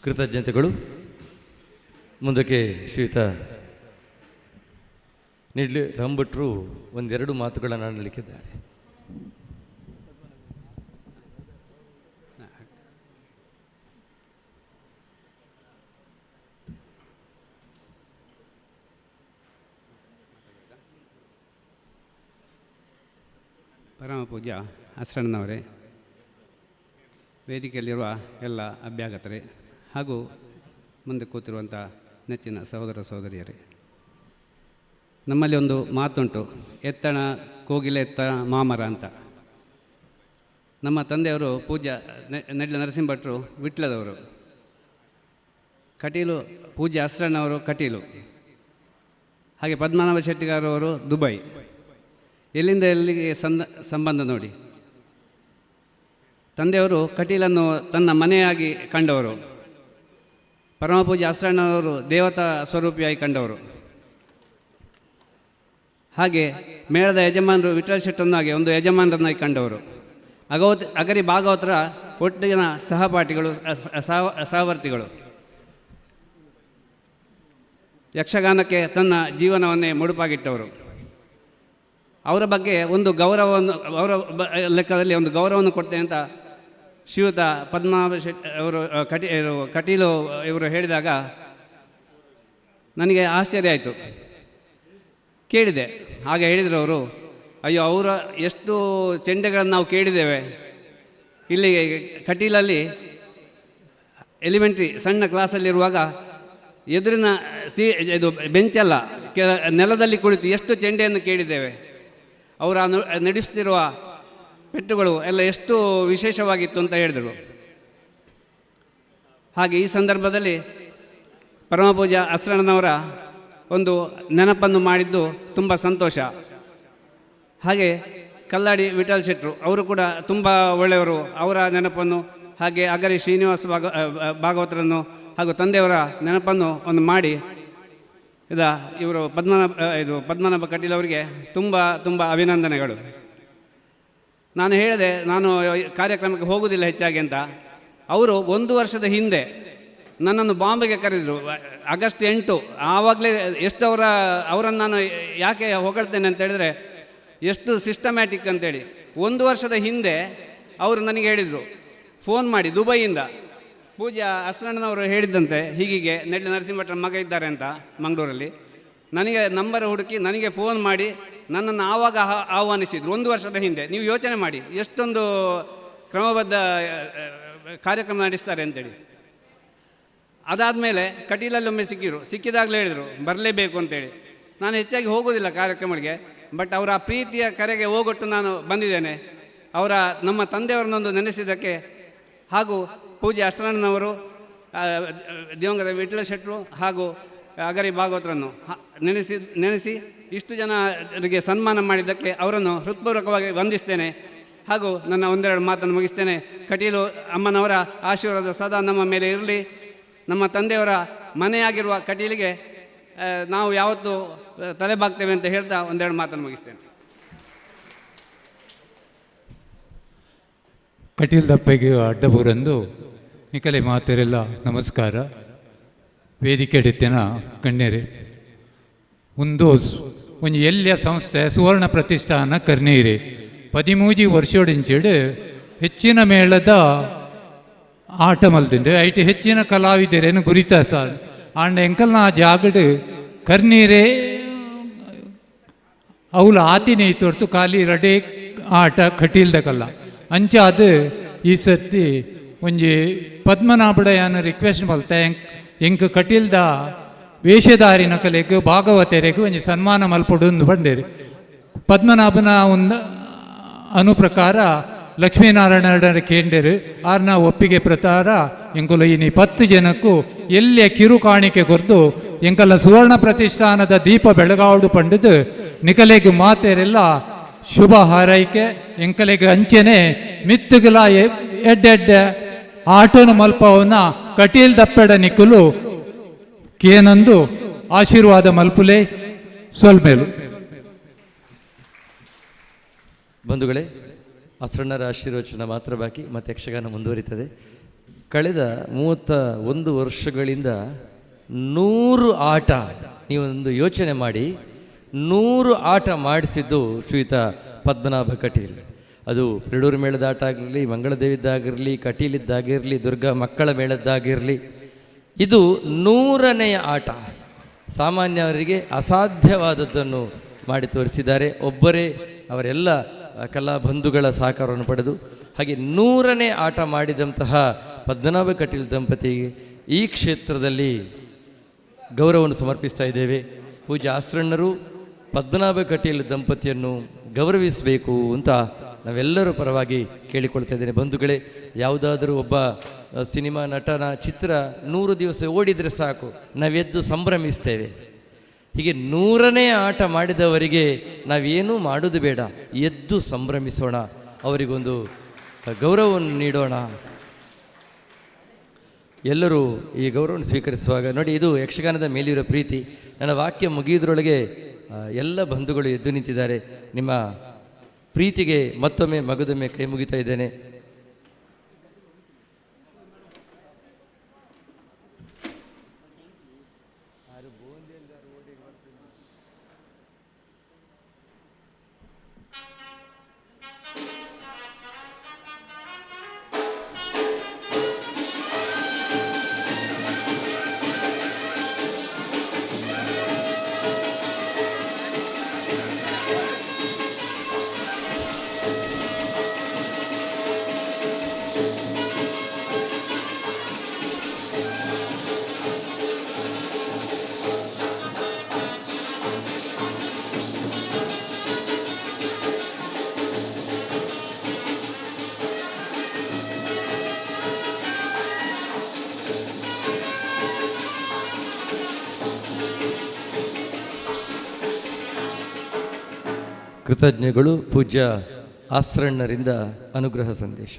ಕೃತಜ್ಞತೆಗಳು. ಮುಂದಕ್ಕೆ ಶ್ರೀಯುತ ನಿಡ್ಲಿ ರಾಮಭಟ್ರು ಒಂದೆರಡು ಮಾತುಗಳನ್ನು ಆಡಲಿಕ್ಕಿದ್ದಾರೆ. ಪರಮ ಪೂಜ್ಯ ಅಸ್ರಣ್ಣನವರೇ, ವೇದಿಕೆಯಲ್ಲಿರುವ ಎಲ್ಲ ಅಭ್ಯಾಗತರೇ ಹಾಗೂ ಮುಂದೆ ಕೂತಿರುವಂಥ ನೆಚ್ಚಿನ ಸಹೋದರ ಸಹೋದರಿಯರೇ, ನಮ್ಮಲ್ಲಿ ಒಂದು ಮಾತುಂಟು, ಎತ್ತಣ ಕೋಗಿಲೆ ಎತ್ತ ಮಾಮರ ಅಂತ. ನಮ್ಮ ತಂದೆಯವರು ಪೂಜ್ಯ ನೆಡ್ಲ ನರಸಿಂಹಭಟ್ರು ವಿಟ್ಲದವರು, ಕಟೀಲು ಪೂಜ್ಯ ಅಸ್ರಣ್ಣವರು ಕಟೀಲು, ಹಾಗೆ ಪದ್ಮನಾಭ ಶೆಟ್ಟಿಗಾರವರು ದುಬೈ. ಎಲ್ಲಿಂದ ಎಲ್ಲಿಗೆ ಸಂಬಂಧ ನೋಡಿ. ತಂದೆಯವರು ಕಟೀಲನ್ನು ತನ್ನ ಮನೆಯಾಗಿ ಕಂಡವರು, ಪರಮಪೂಜ್ಯ ಅಸ್ರಣ್ಣವರು ದೇವತಾ ಸ್ವರೂಪಿಯಾಗಿ ಕಂಡವರು. ಹಾಗೆ ಮೇಳದ ಯಜಮಾನರು ವಿಠ್ಠಲ ಶೆಟ್ಟರನ್ನಾಗಿ ಒಂದು ಯಜಮಾನರನ್ನಾಗಿ ಕಂಡವರು. ಅಗರಿ ಭಾಗವತರ ಒಟ್ಟಿನ ಸಹಪಾಠಿಗಳು, ಸಹವರ್ತಿಗಳು. ಯಕ್ಷಗಾನಕ್ಕೆ ತನ್ನ ಜೀವನವನ್ನೇ ಮುಡುಪಾಗಿಟ್ಟವರು. ಅವರ ಬಗ್ಗೆ ಒಂದು ಗೌರವವನ್ನು, ಅವರ ಲೆಕ್ಕದಲ್ಲಿ ಒಂದು ಗೌರವವನ್ನು ಕೊಡ್ತೇನೆ ಅಂತ ಶ್ರೀಯುತ ಪದ್ಮನಾಭ ಶೆಟ್ಟಿ ಅವರು ಕಟೀಲು ಇವರು ಹೇಳಿದಾಗ ನನಗೆ ಆಶ್ಚರ್ಯ ಆಯಿತು. ಕೇಳಿದೆ, ಹಾಗೆ ಹೇಳಿದರು ಅವರು, ಅಯ್ಯೋ ಅವರ ಎಷ್ಟು ಚೆಂಡೆಗಳನ್ನು ನಾವು ಕೇಳಿದ್ದೇವೆ. ಇಲ್ಲಿ ಕಟೀಲಲ್ಲಿ ಎಲಿಮೆಂಟ್ರಿ ಸಣ್ಣ ಕ್ಲಾಸಲ್ಲಿರುವಾಗ ಎದುರಿನ ಇದು ಬೆಂಚಲ್ಲ, ನೆಲದಲ್ಲಿ ಕುಳಿತು ಎಷ್ಟು ಚೆಂಡೆಯನ್ನು ಕೇಳಿದ್ದೇವೆ. ಅವರ ನಡೆಸುತ್ತಿರುವ ಪೆಟ್ಟುಗಳು ಎಲ್ಲ ಎಷ್ಟು ವಿಶೇಷವಾಗಿತ್ತು ಅಂತ ಹೇಳಿದರು. ಹಾಗೆ ಈ ಸಂದರ್ಭದಲ್ಲಿ ಪರಮಪೂಜ್ಯ ಅಸ್ರಣ್ಣನವರ ಒಂದು ನೆನಪನ್ನು ಮಾಡಿದ್ದು ತುಂಬ ಸಂತೋಷ. ಹಾಗೆ ಕಲ್ಲಾಡಿ ವಿಠ್ಠಲ ಶೆಟ್ಟರು ಅವರು ಕೂಡ ತುಂಬ ಒಳ್ಳೆಯವರು. ಅವರ ನೆನಪನ್ನು, ಹಾಗೆ ಅಗರಿ ಶ್ರೀನಿವಾಸ ಭಾಗವತರನ್ನು ಹಾಗೂ ತಂದೆಯವರ ನೆನಪನ್ನು ಒಂದು ಮಾಡಿ ಇವರು ಪದ್ಮನಾಭ ಕಟೀಲ್ ಅವರಿಗೆ ತುಂಬ ತುಂಬ ಅಭಿನಂದನೆಗಳು. ನಾನು ಹೇಳಿದೆ, ನಾನು ಕಾರ್ಯಕ್ರಮಕ್ಕೆ ಹೋಗುವುದಿಲ್ಲ ಹೆಚ್ಚಾಗಿ ಅಂತ. ಅವರು 1 ವರ್ಷದ ಹಿಂದೆ ನನ್ನನ್ನು ಬಾಂಬೆಗೆ ಕರೆದರು, ಆಗಸ್ಟ್ 8. ಆವಾಗಲೇ ಎಷ್ಟು ಅವರನ್ನು ನಾನು ಯಾಕೆ ಹೊಗಳ್ತೇನೆ ಅಂತ ಹೇಳಿದರೆ, ಎಷ್ಟು ಸಿಸ್ಟಮ್ಯಾಟಿಕ್ ಅಂತೇಳಿ. 1 ವರ್ಷದ ಹಿಂದೆ ಅವರು ನನಗೆ ಹೇಳಿದರು, ಫೋನ್ ಮಾಡಿ ದುಬೈಯಿಂದ, ಪೂಜ್ಯ ಅಸ್ರಣ್ಣನವರು ಹೇಳಿದ್ದಂತೆ ಹೀಗೆ ನೆಡ್ಲ ನರಸಿಂಹಭಟ್ರ ಮಗ ಇದ್ದಾರೆ ಅಂತ ಮಂಗಳೂರಲ್ಲಿ. ನನಗೆ ನಂಬರ್ ಹುಡುಕಿ ನನಗೆ ಫೋನ್ ಮಾಡಿ ನನ್ನನ್ನು ಆವಾಗ ಆಹ್ವಾನಿಸಿದರು 1 ವರ್ಷದ ಹಿಂದೆ. ನೀವು ಯೋಚನೆ ಮಾಡಿ ಎಷ್ಟೊಂದು ಕ್ರಮಬದ್ಧ ಕಾರ್ಯಕ್ರಮ ನಡೆಸ್ತಾರೆ ಅಂತೇಳಿ. ಅದಾದಮೇಲೆ ಕಟೀಲಲ್ಲೊಮ್ಮೆ ಸಿಕ್ಕಿದಾಗಲೇ ಹೇಳಿದರು ಬರಲೇಬೇಕು ಅಂತೇಳಿ. ನಾನು ಹೆಚ್ಚಾಗಿ ಹೋಗೋದಿಲ್ಲ ಕಾರ್ಯಕ್ರಮಗಳಿಗೆ, ಬಟ್ ಅವರ ಪ್ರೀತಿಯ ಕರೆಗೆ ಹೋಗೊಟ್ಟು ನಾನು ಬಂದಿದ್ದೇನೆ. ನಮ್ಮ ತಂದೆಯವರನ್ನೊಂದು ನೆನೆಸಿದ್ದಕ್ಕೆ, ಹಾಗೂ ಪೂಜ್ಯ ಅಸ್ರಣ್ಣನವರು, ದಿವಂಗತ ವಿಠ್ಠಲ ಶೆಟ್ಟರು ಹಾಗೂ ಅಗರಿ ಭಾಗವತರನ್ನು ನೆನೆಸಿ ಇಷ್ಟು ಜನರಿಗೆ ಸನ್ಮಾನ ಮಾಡಿದ್ದಕ್ಕೆ ಅವರನ್ನು ಹೃತ್ಪೂರ್ವಕವಾಗಿ ವಂದಿಸ್ತೇನೆ. ಹಾಗೂ ನನ್ನ ಒಂದೆರಡು ಮಾತನ್ನು ಮುಗಿಸ್ತೇನೆ. ಕಟೀಲು ಅಮ್ಮನವರ ಆಶೀರ್ವಾದ ಸದಾ ನಮ್ಮ ಮೇಲೆ ಇರಲಿ. ನಮ್ಮ ತಂದೆಯವರ ಮನೆಯಾಗಿರುವ ಕಟೀಲಿಗೆ ನಾವು ಯಾವತ್ತೂ ತಲೆಬಾಗ್ತೇವೆ ಅಂತ ಹೇಳ್ತಾ ಒಂದೆರಡು ಮಾತನ್ನು ಮುಗಿಸ್ತೇನೆ. ಕಟೀಲ್ ದಪ್ಪೆಗೆ ಅಡ್ಡಬೂರಂದು ನಿಕಲೆ ಮಾತೆರೆಲ್ಲ ನಮಸ್ಕಾರ. ವೇದಿಕೆ ಎಡೆತ್ತಿನ ಗಣ್ಯರೇ, ಒಂದು ಎಲ್ಲಿಯ ಸಂಸ್ಥೆ ಸುವರ್ಣ ಪ್ರತಿಷ್ಠಾನ ಕರ್ನೀರಿ 13 ವರ್ಷೋಡಿಂಚೆಡು ಹೆಚ್ಚಿನ ಮೇಳದ ಆಟ ಮಲ್ತಿಂಡು ಐಟಿ ಹೆಚ್ಚಿನ ಕಲಾವಿದರೇನು ಗುರಿತ ಸರ್ ಆಂಡ ಎಂಕಲ್ನ ಜಾಗಡು ಕರ್ನೀರೇ ಅವಳ ಆತಿನೇ ತೊರ್ತು ಖಾಲಿ ರಡೆ ಆಟ ಕಟೀಲ್ದಕಲ್ಲ ಅಂಚ ಅದು ಈ ಸರ್ತಿ ಒಂಜಿ ಪದ್ಮನಾಭಡಯನ ರಿಕ್ವೆಸ್ಟ್ ಮಲ್ತೆ ಎಂಕ್ ಕಟೀಲ್ದ ವೇಷಧಾರಿನ ಕಲೆಗೆ ಭಾಗವತರೆಗೆ ಒಂಜಿ ಸನ್ಮಾನ ಮಲ್ಪೊಡು ಬಂದೇರಿ. ಪದ್ಮನಾಭನ ಒಂದು ಅನುಪ್ರಕಾರ ಲಕ್ಷ್ಮೀನಾರಾಯಣ ಕೇಂದ್ರ ಆರ್ನ ಒಪ್ಪಿಗೆ ಪ್ರಕಾರ ಎಂಕುಲ ಇನಿ 10 ಜನಕ್ಕೂ ಎಲ್ಲಿಯ ಕಿರು ಕಾಣಿಕೆ ಕೊರ್ದು ಎಂಕಲ್ಲ ಸುವರ್ಣ ಪ್ರತಿಷ್ಠಾನದ ದೀಪ ಬೆಳಗಾವಡು ಪಂಡದು ನಿಕಲೆಗೆ ಮಾತೆರೆಲ್ಲ ಶುಭ ಹಾರೈಕೆ. ಎಂಕಲೆಗೆ ಅಂಚೆನೆ ಮಿತ್ತುಗಳ ಎಡ್ಡೆಡ್ಡ ಆಟೋನ ಮಲ್ಪವನ್ನ ಕಟೀಲ್ ದಪ್ಪೆಡ ನಿಕ್ಕಲು ಕೇನಂದು ಆಶೀರ್ವಾದ ಮಲ್ಪುಲೆ ಸೊಲ್ಮೇಲು. ಬಂಧುಗಳೇ, ಅಸ್ರಣ್ಣರ ಆಶೀರ್ವಚನ ಮಾತ್ರ ಬಾಕಿ, ಮತ್ತೆ ಯಕ್ಷಗಾನ ಮುಂದುವರಿತದೆ. ಕಳೆದ 31 ವರ್ಷಗಳಿಂದ 100 ಆಟ, ನೀವೊಂದು ಯೋಚನೆ ಮಾಡಿ, 100 ಆಟ ಮಾಡಿಸಿದ್ದು ಶ್ರೀಯುತ ಪದ್ಮನಾಭ ಕಟೀಲ್. ಅದು ಎರಡೂರು ಮೇಳದ ಆಟ ಆಗಿರಲಿ, ಮಂಗಳದೇವಿದ್ದಾಗಿರಲಿ, ಕಟೀಲಿದ್ದಾಗಿರಲಿ, ದುರ್ಗಾ ಮಕ್ಕಳ ಮೇಳದ್ದಾಗಿರಲಿ, ಇದು 100ನೇ ಆಟ. ಸಾಮಾನ್ಯವರಿಗೆ ಅಸಾಧ್ಯವಾದದ್ದನ್ನು ಮಾಡಿ ತೋರಿಸಿದ್ದಾರೆ. ಒಬ್ಬರೇ ಅವರೆಲ್ಲ ಕಲಾ ಬಂಧುಗಳ ಸಹಕಾರವನ್ನು ಪಡೆದು ಹಾಗೆ 100ನೇ ಆಟ ಮಾಡಿದಂತಹ ಪದ್ಮನಾಭ ಕಟೀಲ್ ದಂಪತಿಗೆ ಈ ಕ್ಷೇತ್ರದಲ್ಲಿ ಗೌರವವನ್ನು ಸಮರ್ಪಿಸ್ತಾ ಇದ್ದೇವೆ. ಪೂಜ್ಯ ಆಸ್ರಣ್ಣರು ಪದ್ಮನಾಭ ಕಟೀಲ್ ದಂಪತಿಯನ್ನು ಗೌರವಿಸಬೇಕು ಅಂತ ನಾವೆಲ್ಲರೂ ಪರವಾಗಿ ಕೇಳಿಕೊಳ್ತಾ ಇದ್ದೇನೆ. ಬಂಧುಗಳೇ, ಯಾವುದಾದರೂ ಒಬ್ಬ ಸಿನಿಮಾ ನಟನ ಚಿತ್ರ 100 ದಿವಸ ಓಡಿದರೆ ಸಾಕು, ನಾವೆದ್ದು ಸಂಭ್ರಮಿಸ್ತೇವೆ. ಹೀಗೆ 100ನೇ ಆಟ ಮಾಡಿದವರಿಗೆ ನಾವೇನೂ ಮಾಡೋದು ಬೇಡ, ಎದ್ದು ಸಂಭ್ರಮಿಸೋಣ, ಅವರಿಗೊಂದು ಗೌರವವನ್ನು ನೀಡೋಣ. ಎಲ್ಲರೂ ಈ ಗೌರವವನ್ನು ಸ್ವೀಕರಿಸುವಾಗ ನೋಡಿ, ಇದು ಯಕ್ಷಗಾನದ ಮೇಲಿರೋ ಪ್ರೀತಿ. ನನ್ನ ವಾಕ್ಯ ಮುಗಿಯುವುದರೊಳಗೆ ಎಲ್ಲ ಬಂಧುಗಳು ಎದ್ದು ನಿಂತಿದ್ದಾರೆ. ನಿಮ್ಮ ಪ್ರೀತಿಗೆ ಮತ್ತೊಮ್ಮೆ ಮಗದೊಮ್ಮೆ ಕೈ ಮುಗಿತಾ ಇದ್ದೇನೆ. ಕೃತಜ್ಞಗಳು. ಪೂಜ್ಯ ಆಸ್ರಣ್ಣರಿಂದ ಅನುಗ್ರಹ ಸಂದೇಶ.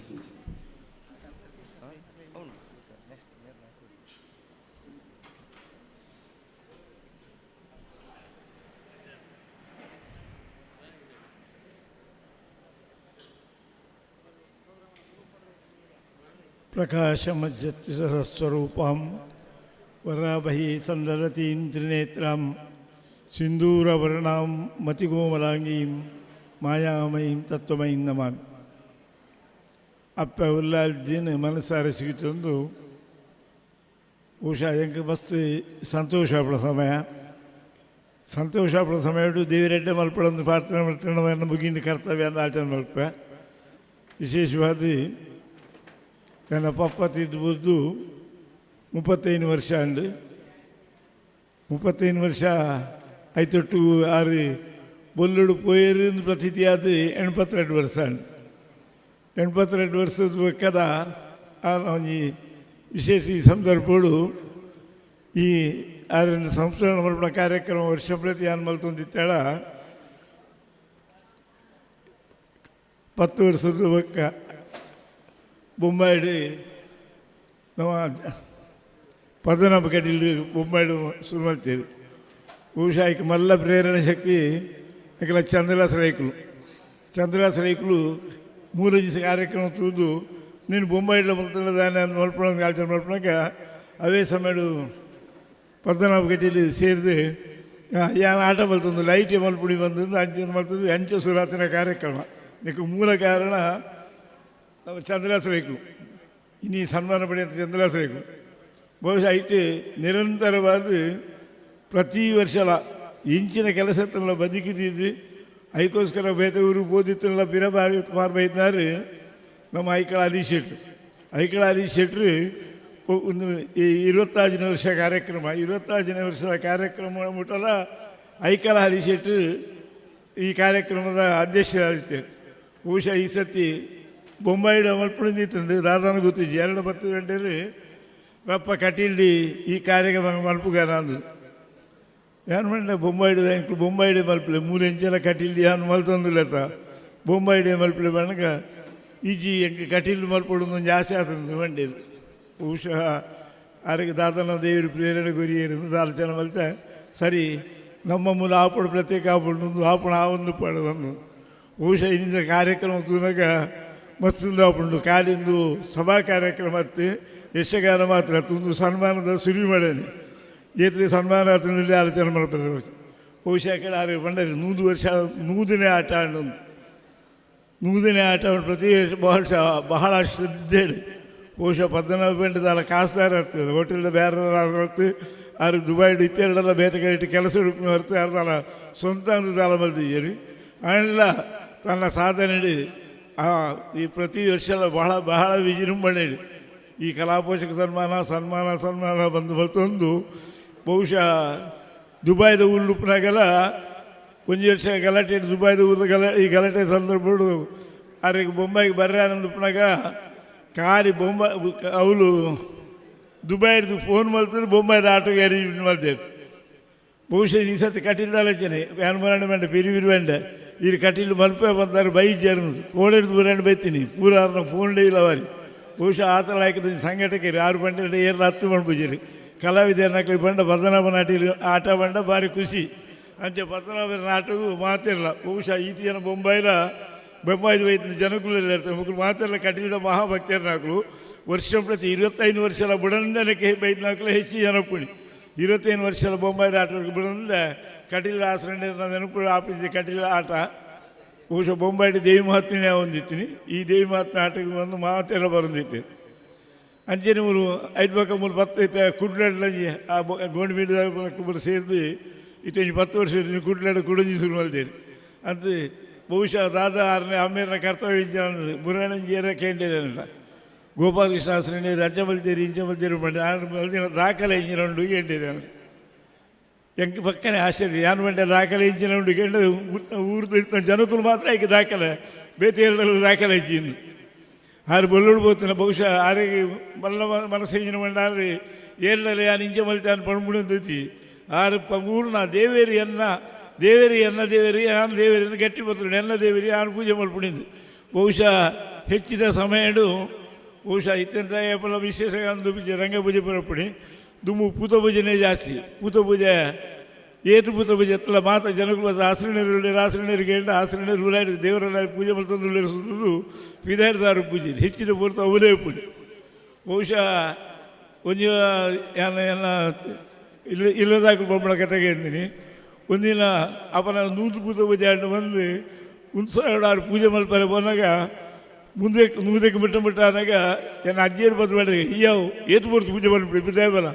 ಪ್ರಕಾಶಮಜ್ಜತ್ಸ್ವರೂಪಾಂ ವರಾಭಹಿ ಸಂದರತೀಂ ತ್ರಿನೇತ್ರಾಂ ಸಿಂಧೂರವರ್ಣಾಂ ಮತಿಗೋಮಲಾಂಗೀಂ ಮಾಯಾಮಯೀಂ ತತ್ವಮಯೀಂ ನಮಾಮಿ. ಅಪ್ಪ ಉಲ್ಲಾಲ್ದೀನ್ ಮನಸ್ಸಾರೆ ಸಿಗುತ್ತೊಂದು ಬಹುಶಃ ಎಂಗೆ ಮಸ್ತ್ ಸಂತೋಷ ಪಡ ಸಮಯ, ಸಂತೋಷ ಪಡ ಸಮಯ ದೇವರೆಡ್ಡೆ ಮಲ್ಪಡೊಂದು ಪ್ರಾರ್ಥನೆ ಮಾಡ್ಕೊಂಡು ಮುಗಿಂದ ಕರ್ತವ್ಯ ಅಂತ ಆಚರಣೆ ಮಲ್ಪ. ವಿಶೇಷವಾದ ನನ್ನ ಪಪ್ಪ ತಿದ್ದು 35 ವರ್ಷ ಅಂಡು 35 ವರ್ಷ ಐತೊಟ್ಟು 6 ಬೊಲ್ಲುಡು ಪೋಯರಿಂದ ಪ್ರತೀತಿ ಅದು 82 ವರ್ಷ ಅಂಡು. 82 ವರ್ಷದ ಬೇಕಾದ ಒಂಜಿ ವಿಶೇಷ ಈ ಸಂದರ್ಭಗಳು ಈ ಆರಿಂದ ಸಂಸ್ಕರಣ ಮಲ್ಪಡ ಕಾರ್ಯಕ್ರಮ ವರ್ಷ ಪ್ರತಿ ಏನು ಮಲ್ತೊಂದಿತ್ತೇಳ 10 ವರ್ಷದ ಬಕ್ಕ ಬೊಂಬಾಯಿಡು ನಾವು ಪದ್ಮನಾಭ ಕಟೀಲ್ ಬೊಂಬಾಯಿಡು ಶುರು ಮಾಡ್ತೀವಿ. ಬಹುಶಃ ಈಗ ಮಲ್ಲ ಪ್ರೇರಣೆ ಶಕ್ತಿ ಯಾಕೆಲ್ಲ ಚಂದ್ರದಾಸ ರೈಕಲು 3 ದಿವಸ ಕಾರ್ಯಕ್ರಮ ತುಳಿದು ನೀನು ಬೊಂಬಾಯಿಡ್ಲ ಮಲ್ತಾನೆ ಅಂತ ಮಲ್ಪೊಳಗೆ ಆಚರಣೆ ಮಲ್ಪೊಳಗ ಅವೇ ಸಮಯ ಪದ್ಮನಾಭ ಕಟೀಲ್ ಸೇರಿದು ಯಾನು ಆಟ ಮಲ್ತೊಂದು ಲೈಟ್ ಮಲ್ಪುಡಿ ಬಂದು ಅಂಚೆ ಮಲ್ತದ್ದು ಅಂಚೆ ಸುರಾತಿನ ಕಾರ್ಯಕ್ರಮ. ಇದಕ್ಕೆ ಮೂಲ ಕಾರಣ ಚಂದ್ರದಾಸ ರೈಕಲು, ಇನ್ನೀ ಸನ್ಮಾನ ಪಡೆಯುವಂಥ ಚಂದ್ರದಾಸ ರೈಕಲು. ಬಹುಶಃ ಐಟು ನಿರಂತರವಾದ ಪ್ರತಿ ವರ್ಷಲ ಇಂಚಿನ ಕೆಲಸತ್ತಲ್ಲ ಬದುಕಿದ್ದು ಐಕೋಸ್ಕರ ಬೇತೆ ಊರು ಬೋದಿತ್ತಲ್ಲ ಬಿರ ಪಾರ್ಬೈದ್ನಾರು ನಮ್ಮ ಐಕಳ ಹರೀಶ್ ಶೆಟ್ರು ಒಂದು 25ನೇ ವರ್ಷ ಕಾರ್ಯಕ್ರಮ 25ನೇ ವರ್ಷದ ಕಾರ್ಯಕ್ರಮ ಮುಟ್ಟಲ್ಲ ಐಕಳ ಹರೀಶ್ ಶೆಟ್ರು ಈ ಕಾರ್ಯಕ್ರಮದ ಅಧ್ಯಕ್ಷರಾಗಿರ್ತಾರೆ. ಬಹುಶಃ ಈ ಸತಿ ಬೊಂಬಾಯಿಡ ಮಲ್ಪುಡಿಂದಿತ್ತು ದಾದಾನ ಗೊತ್ತಿದ್ದು 2:10 ಗಂಟೆಯಲ್ಲಿ ರಪ್ಪ ಕಟೀಲ್ಡಿ ಈ ಕಾರ್ಯಕ್ರಮ ಮಲ್ಪುಗಾರ ಅಂದು ಏನು ಮಾಡಿದ ಬೊಂಬಾಯಿಡೆ ಮಲ್ಪಲೆ 3 ಎಂಚೆಲ್ಲ ಕಟೀಲ್ಡಿ ಏನು ಮಲ್ತೊಂದಿಲ್ಲತ್ತ ಬೊಂಬಾಯಿಡೆ ಮಲ್ಪಲೆ ಬಣ್ಣಗ ಈಜಿ ಎಂಗೆ ಕಟೀಲ್ ಮಲ್ಪೊಡೊಂದು ಒಂದು ಆಸೆ ಆತಂದು ಬಂಡೇರು. ಬಹುಶಃ ಆರಿಗೆ ದಾದನ ದೇವರು ಪ್ರೇರಣೆ ಗುರಿಯೇರು ಆಲೋಚನೆ ಮಲ್ತೆ ಸರಿ ನಮ್ಮ ಮೂಲ ಆಪಡು ಪ್ರತ್ಯೇಕ ಆಪಡು ಆಪಣ ಆ ಒಂದು ಪಡೋದನ್ನು ಬಹುಶಃ ಇನ್ನಿಂದ ಕಾರ್ಯಕ್ರಮ ತೂನಾಗ ಮಸ್ತು ಆಪುಂಡು ಕಾಲಿಂದು ಸಭಾ ಕಾರ್ಯಕ್ರಮ ಯಕ್ಷಗಾನ ಮಾತ್ರ ಒಂದು ಸನ್ಮಾನದ ಸುರಿ ಮಾಡೇನೆ ಏತದೆ ಸನ್ಮಾನ ಆತನಲ್ಲಿ ಆಲೋಚನೆ ಮಾಡ್ತಾರೆ ಬಹುಶಃ ಕಡೆ ಆರು ಬಂದರೆ 100 ವರ್ಷ 100ನೇ ಆಟ ಆಡೋದು 100ನೇ ಆಟ ಪ್ರತಿ ವರ್ಷ ಬಹಳ ಶ್ರದ್ಧೆ ಬಹುಶಃ 14 ಗಂಟೆ ಕಾಸ್ತಾರ ಇರ್ತದೆ ಹೋಟೆಲ್ದ ಬೇರೆ ಹೊರತು ಆರು ದುಬೈ ಇತ್ತೆರಡೆಲ್ಲ ಬೇರೆ ಕಡೆ ಕೆಲಸ ಹುಡುಕಿ ಹೊರತು ಯಾರ್ದಲ್ಲ ಸ್ವಂತ ದಾಲ ಬಲ್ದಿದ್ದೀರಿ ಅಲ್ಲ ತನ್ನ ಸಾಧನೆ ಈ ಪ್ರತಿ ವರ್ಷ ಬಹಳ ವಿಜೃಂಭಣೆ ಈ ಕಲಾಪೋಷಕ ಸನ್ಮಾನ ಬಂದು ಮತ್ತೊಂದು ಬಹುಶಃ ದುಬೈದ ಉಳ್ಳುಪ್ನಾಗೆಲ್ಲ ಒಂದು ವರ್ಷ ಗಲಾಟೆ ದುಬೈದ ಊರದ ಈ ಗಲಾಟೆ ಸಂದರ್ಭ ಅವ್ರಿಗೆ ಬೊಂಬಾಯಿಗೆ ಬರ್ರೆ ಅನ್ನೋದುಪ್ನಾಗ ಖಾಲಿ ಅವಳು ದುಬೈದು ಫೋನ್ ಮಾಡ್ತಾರೆ ಬೊಂಬಾಯಿದ ಆಟೋಗೆ ಅರೇಂಜ್ಮೆಂಟ್ ಮಾಡ್ತಾರೆ ಬಹುಶಃ ಈ ಸತಿ ಕಟ್ಟಿಲ್ದಾಲೋಚನೆ ವ್ಯಾನ್ ಬರಾಂಡ ಬೇಡ ಬಿರಿ ಬೇಂಡ ಈ ಕಟ್ಟಿಲು ಮಲ್ಪೆ ಬಂದಾರೆ ಬೈ ಜರ್ನು ಕೋಡೆದು ಬರಾಂಡ ಬೈತೀನಿ ಪೂರ ಫೋನ್ ಡೇ ಇಲ್ಲ ಅವರಿ ಬಹುಶಃ ಆ ಥರ ಹಾಕಿದ ಸಂಘಟಕರಿ 6 ಗಂಟೆ 10 ಮಾಡ್ಬೋಜಿರಿ ಕಲಾವಿದರ ನಕಲಿ ಬಂಡ ಪದ್ಮನಾಭ ನಾಟಿ ಆಟ ಬಂಡ ಭಾರಿ ಖುಷಿ ಅಂಚೆ ಪದ್ಮನಾಭರ ನಾಟಕವು ಮಾತಿರಲ್ಲ ಬಹುಶಃ ಈತಿ ಜನ ಬೊಂಬಾಯಿದು ಬೈತಿನ ಜನಕುಲೆಲ್ಲ ಇರ್ತಾರೆ ಮಕ್ಕಳು ಮಾತೆಲ್ಲ ಕಟ್ಟಿದ ಮಹಾಭಕ್ತಿಯರ ನಾಲ್ಕು ವರ್ಷ ಪ್ರತಿ 25 ವರ್ಷ ಬುಡಂಡನಕ್ಕೆ ಬೈದ ನಾಲ್ಕು ಹೆಚ್ಚು ಜನಪುಣಿ 25 ವರ್ಷ ಬೊಂಬಾಯಿದ ಆಟ ಬಿಡಂದ ಕಟೀಲ ಆಸರಣೆ ನೆನಪು ಆಫೀಸ್ ಕಟೀಲ ಆಟ ಬಹುಶಃ ಬೊಂಬಾಯಿ ದೇವಿ ಮಹಾತ್ಮೆನೇ ಹೊಂದಿತ್ತೀನಿ ಈ ದೇವಿ ಮಹಾತ್ಮೆ ಆಟಕ್ಕೆ ಒಂದು ಮಾತೆಲ್ಲ ಬರಂದಿತ್ತು ಅಂಚನೆ ಮೂರು 5 ಪಕ್ಕ 10 ಕುಡ್ಲಾಡ್ಲ ಆ ಗೋಣಿ ಮೀಡಿದ ಸೇರಿದು 10 ವರ್ಷ ಕುಡ್ಲಾಡ ಕುಡಂಜಿ ಶುರು ಮಾಡ್ತೀರಿ ಅಂತ ಬಹುಶಃ ದಾದ 6ನೇ ಅಮ್ಮೇರನ ಕರ್ತವ್ಯ ಇಂಜಿನ ಮುರಾಣಂಜಿಯರ ಕೇಂದ್ರದ ಗೋಪಾಲಕೃಷ್ಣ ಆಸರಣೆ ರಜ ಬಲ್ತೇರಿ ಇಂಚ ಬಲ್ತೇರಿ ಮಾಡಿ 6 ದಾಖಲೆ ಇಂಜಿನ ಉಂಡು ಕೇಂದ್ರ ಎಂಕ ಪಕ್ಕನೆ ಆಶ್ಚರ್ಯ ಯಾನು ಬಂಡೆ ದಾಖಲೆ ಇಂಚಿನ ಉಂಡು ಕೇಂದ್ರ ಊರ್ದು ಇರ್ತಾನೆ ಜನಕ್ಕೂ ಮಾತ್ರ ಈಗ ದಾಖಲೆ ಬೇತೆ 2 ದಾಖಲೆ ಇಚ್ಚಿಂದು 6 ಬಲ್ಲೋಡು ಬೋತನ ಬಹುಶಃ 6 ಮಲ್ಲ ಮನಸ್ಸು ಇಂಜಿನ ಬಂಡ 6 7 ಯಾನು ಇಂಚ ಬಲ್ತೆ ಅನ್ನು ಪಣ್ಮುಡಿ 6 ಊರ್ನ ದೇವೇರಿ ಯಾನು ದೇವೇರಿಯನ್ನು ಗಟ್ಟಿ ಬರ್ತಾರೆ ಎಲ್ಲ ದೇವೇರಿ ಯಾನು ಪೂಜೆ ಮಲ್ಪುಣಿದ್ದು ಬಹುಶಃ ಹೆಚ್ಚಿದ ಸಮಯಡು ಬಹುಶಃ ಇತ್ಯಂತ ಏಪಲ ವಿಶೇಷ ಒಂದು ಪೂಜೆ ರಂಗಪೂಜೆ ಬರಪುಣಿ ದುಮ್ಮು ಪೂತ ಪೂಜೆನೇ ಜಾಸ್ತಿ ಪೂತ ಪೂಜೆ ಏತು ಪೂತ ಪೂಜೆ ಎತ್ತಲ ಮಾತ ಜನಗಳು ಆಸರಣರಿಗೆ ಆಸರಣರು ಉಲಾಡಿ ದೇವರೆಲ್ಲ ಪೂಜೆ ಮಲ್ತಂದು ಉಳ್ಳೇರಿಸುವುದು ವಿಧಾನದಾರು ಪೂಜೆ ಹೆಚ್ಚಿದ ಹೊರತು ಅವಲೇ ಪುಣಿ ಬಹುಶಃ ಒಂದು ಎಲ್ಲ ಇಲ್ಲದಾಗ ಬೊಮ್ಮಳ ಕತೆಗೆ ಅಂತೀನಿ ಒಂದಿನ ಅಪನ 100 ಪೂತ ಪೂಜೆ ಆಡು ಬಂದು 1,6 ಪೂಜೆ ಮಲ್ಪರೆ ಬಂದಾಗ ಮುಂದೆ ಬಿಟ್ಟ ಆದಾಗ ನನ್ನ ಅಜ್ಜಿಯರು ಬಂದು ಮಾಡಿದ್ರೆ ಯಾವ ಏತು ಬರ್ತು ಪೂಜೆ ಬಂದ್ಬಿಡಿ ದೇವಲ್ಲ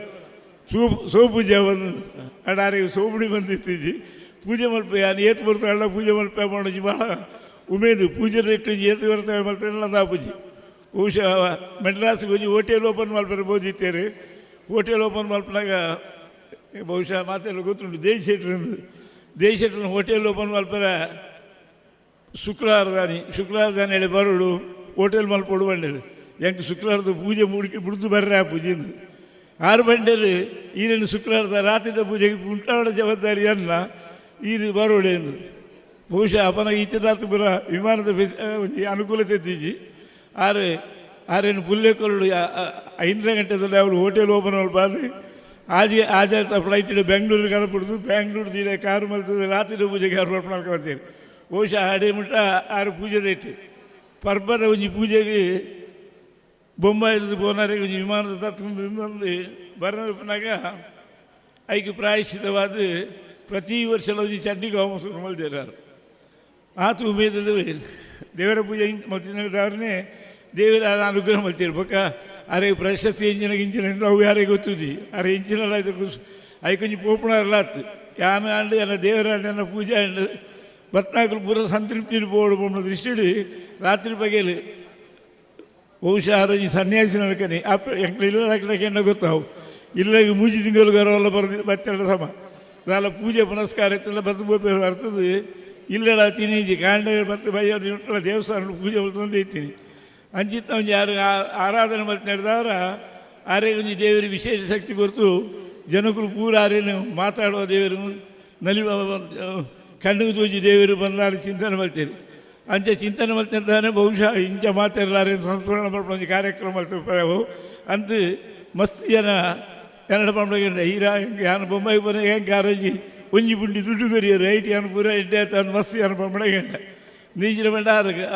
ಸೋ ಪೂಜೆ ಬಂದು ಅಡಾರಿಗೆ ಸೋಬುಣಿ ಬಂದಿತ್ತೀಜಿ ಪೂಜೆ ಮಲ್ಪ ಯಾನು ಏತು ಬರ್ತು ಅಲ್ಲ ಪೂಜೆ ಮಲ್ಪ ಮಾಡೋಜಿ ಭಾಳ ಉಮೇದು ಪೂಜೆ ಇಟ್ಟು ಏತು ಬರ್ತವೆ ಮಲ್ಪಲ್ಲ ನಾ ಪೂಜೆ ಬಹುಶಃ ಮೆಡ್ರಾಸ್ಗೆ ಹೋಗಿ ಹೋಟೆಲ್ ಓಪನ್ ಮಲ್ಪರೆ ಬೋದಿತ್ತೇರಿ ಹೋಟೆಲ್ ಓಪನ್ ಮಲ್ಪನಾಗ ಬಹುಶಃ ಮಾತೆಲ್ಲ ಗೊತ್ತುಂಟು ದೇಶೆಟ್ರನ್ನ ಹೋಟೆಲ್ ಓಪನ್ ಮಲ್ಪರ ಶುಕ್ರವಾರದಾನಿ ಹೇಳಿ ಬರೋಡು ಹೋಟೆಲ್ ಮಲ್ಪಡು ಬಂಡರು ಹೆಂಗೆ ಶುಕ್ರವಾರದ ಪೂಜೆ ಮುಡುಕಿ ಬಿಡ್ದು ಬರ್ರೆ ಆ ಪೂಜೆಯಿಂದ 6 ಬಂಡರು ಈರೇನು ಶುಕ್ರವಾರದ ರಾತ್ರಿದ ಪೂಜೆಗೆ ಉಂಟಾಡ ಜವಾಬ್ದಾರಿಯನ್ನ ಈರು ಬರೋಡೆ ಎಂದು ಬಹುಶಃ ಅಪನ ಈಚದಾರ್ಥ ಬರ ವಿಮಾನದ ಅನುಕೂಲತೆ ಇದ್ದೀಜಿ ಆರೇನು ಪುಲ್ಲೆಕೊಲ್ಲು 5 ಗಂಟೆದಲ್ಲಿ ಅವರು ಹೋಟೆಲ್ ಓಪನ್ ಮಲ್ಪಾದ್ರೆ ಆಜ ಫ್ಲೈಟ್ ಬೆಂಗಳೂರಿಗೆ ಕಳ್ಬಿಡ್ದು ಬೆಂಗಳೂರು ದೀಡ ಕಾರು ಮಲ್ತದೆ ರಾತ್ರಿ ಪೂಜೆಗೆ ಏರ್ಪಾಡು ಮಾಡ್ಕೊಳ್ತೀರಿ ಬಹುಶಃ ಅಡೆ ಮುಟ್ಟ 6 ಪೂಜೆದ ಇಟ್ಟು ಪರ್ಬದ ಒಂಜಿ ಪೂಜೆಗೆ ಬೊಂಬಾಯಿದು ಬೋನಾರಿಗೆ ಒಂಜಿ ವಿಮಾನದ ತತ್ಕೊಂಡು ಬರನಾಗ ಐಕೆ ಪ್ರಾಯಶ್ಚಿತವಾದ ಪ್ರತಿ ವರ್ಷ ಒಂಜಿ ಚಂಡಿಗೆ ಹೋಮ ಶುರು ಮಾಡ್ತಾರೆ ಆತು ಉಮೇದಲ್ಲಿ ದೇವರ ಪೂಜೆ ಮತ್ತಿನವ್ರನ್ನೇ ದೇವರ ಅನುಗ್ರಹ ಮಾಡ್ತೀರಿ ಬೊಕ್ಕ ಅರೆ ಪ್ರಶಸ್ತಿ ಇಂಚಿನ ಅವು ಯಾರಿಗೆ ಗೊತ್ತಿದ್ದಿ ಅರೆ ಇಂಚಿನಲ್ಲ ಅದು ಕೊಂಚ ಪೋಪುಣಲ್ಲ ಆತು ಯಾನ ಆಂಡು ಎಲ್ಲ ದೇವರ ಆಂಡು ಪೂಜೆ ಆಂಡು ಬತ್ನಾಕಲು ಪೂರ ಸಂತೃಪ್ತಿ ಬೋಡು ಬೊಮ್ಮ ದೃಷ್ಟಿ ರಾತ್ರಿ ಬಗೆಯಲ್ಲಿ ಬಹುಶಃ ಈ ಸನ್ಯಾಸಿ ನಡ್ಕನಿ ಎಂಕ್ಳು ಇಲ್ಲದಾಕಂಡ ಗೊತ್ತಾವು ಇಲ್ಲಾಗ ಮೂಜಿ ತಿಂಗಳು ಗರವೆಲ್ಲ ಬತ್ತೆರಡು ಸಮ ದಾಲ ಪೂಜೆ ಪುನಸ್ಕಾರ ಇತ್ತೆಲ್ಲ ಬತ್ತು ಬೋಪೆ ಬರ್ತದೆ ಇಲ್ಲೆಲ್ಲ ತಿನ್ನೀಜಿ ಕಾಂಡ ಬತ್ತು ಬೈಯಲ್ಲ ದೇವಸ್ಥಾನ ಪೂಜೆ ತಂದು ಇತ್ತೀನಿ ಅಂಚಿತ್ತ ಒಂದು ಯಾರು ಆರಾಧನೆ ಮತ್ತೆ ನಡೆದವರ ಆರೇ ಒಂದು ದೇವರಿಗೆ ವಿಶೇಷ ಶಕ್ತಿ ಕೊರತು ಜನಗಳು ಪೂರ ಆರೇನು ಮಾತಾಡುವ ದೇವರು ನಲಿವ ಕಣ್ಣಿಗೆ ತೋಜಿ ದೇವರು ಬಂದಾಡಿ ಚಿಂತನೆ ಮಾಡ್ತೀರಿ ಅಂಚೆ ಚಿಂತನೆ ಮಾಡ್ತಿದ್ದಾನೆ ಬಹುಶಃ ಇಂಚ ಮಾತಾಡಲಾರೆ ಸಂಸ್ಮರಣ ಮಾಡ್ಕೊಂಡು ಕಾರ್ಯಕ್ರಮ ಮಾಡ್ತಿರ್ತಾವೆ ಅಂತ ಮಸ್ತ್ ಜನ ಕನ್ನಡ ಮಾಡ್ಬೇಕಂದ್ರೆ ಹೀರಾ ಯಾನು ಬೊಂಬಾಯಿ ಬಂದ ಹೆಂಗೆ ಕಾರಂಜಿ ಒಂಜಿ ಪುಂಡಿ ದುಡ್ಡು ಕರಿಯರು ಐಟಿ ಅನ್ನು ಪೂರ ಎಡ್ಡೆ ಆತ ಮಸ್ತ್ ಜನ ಮಾಡ್ಬೇಕಂಡ ನೀಜಿನ ಬಂಡ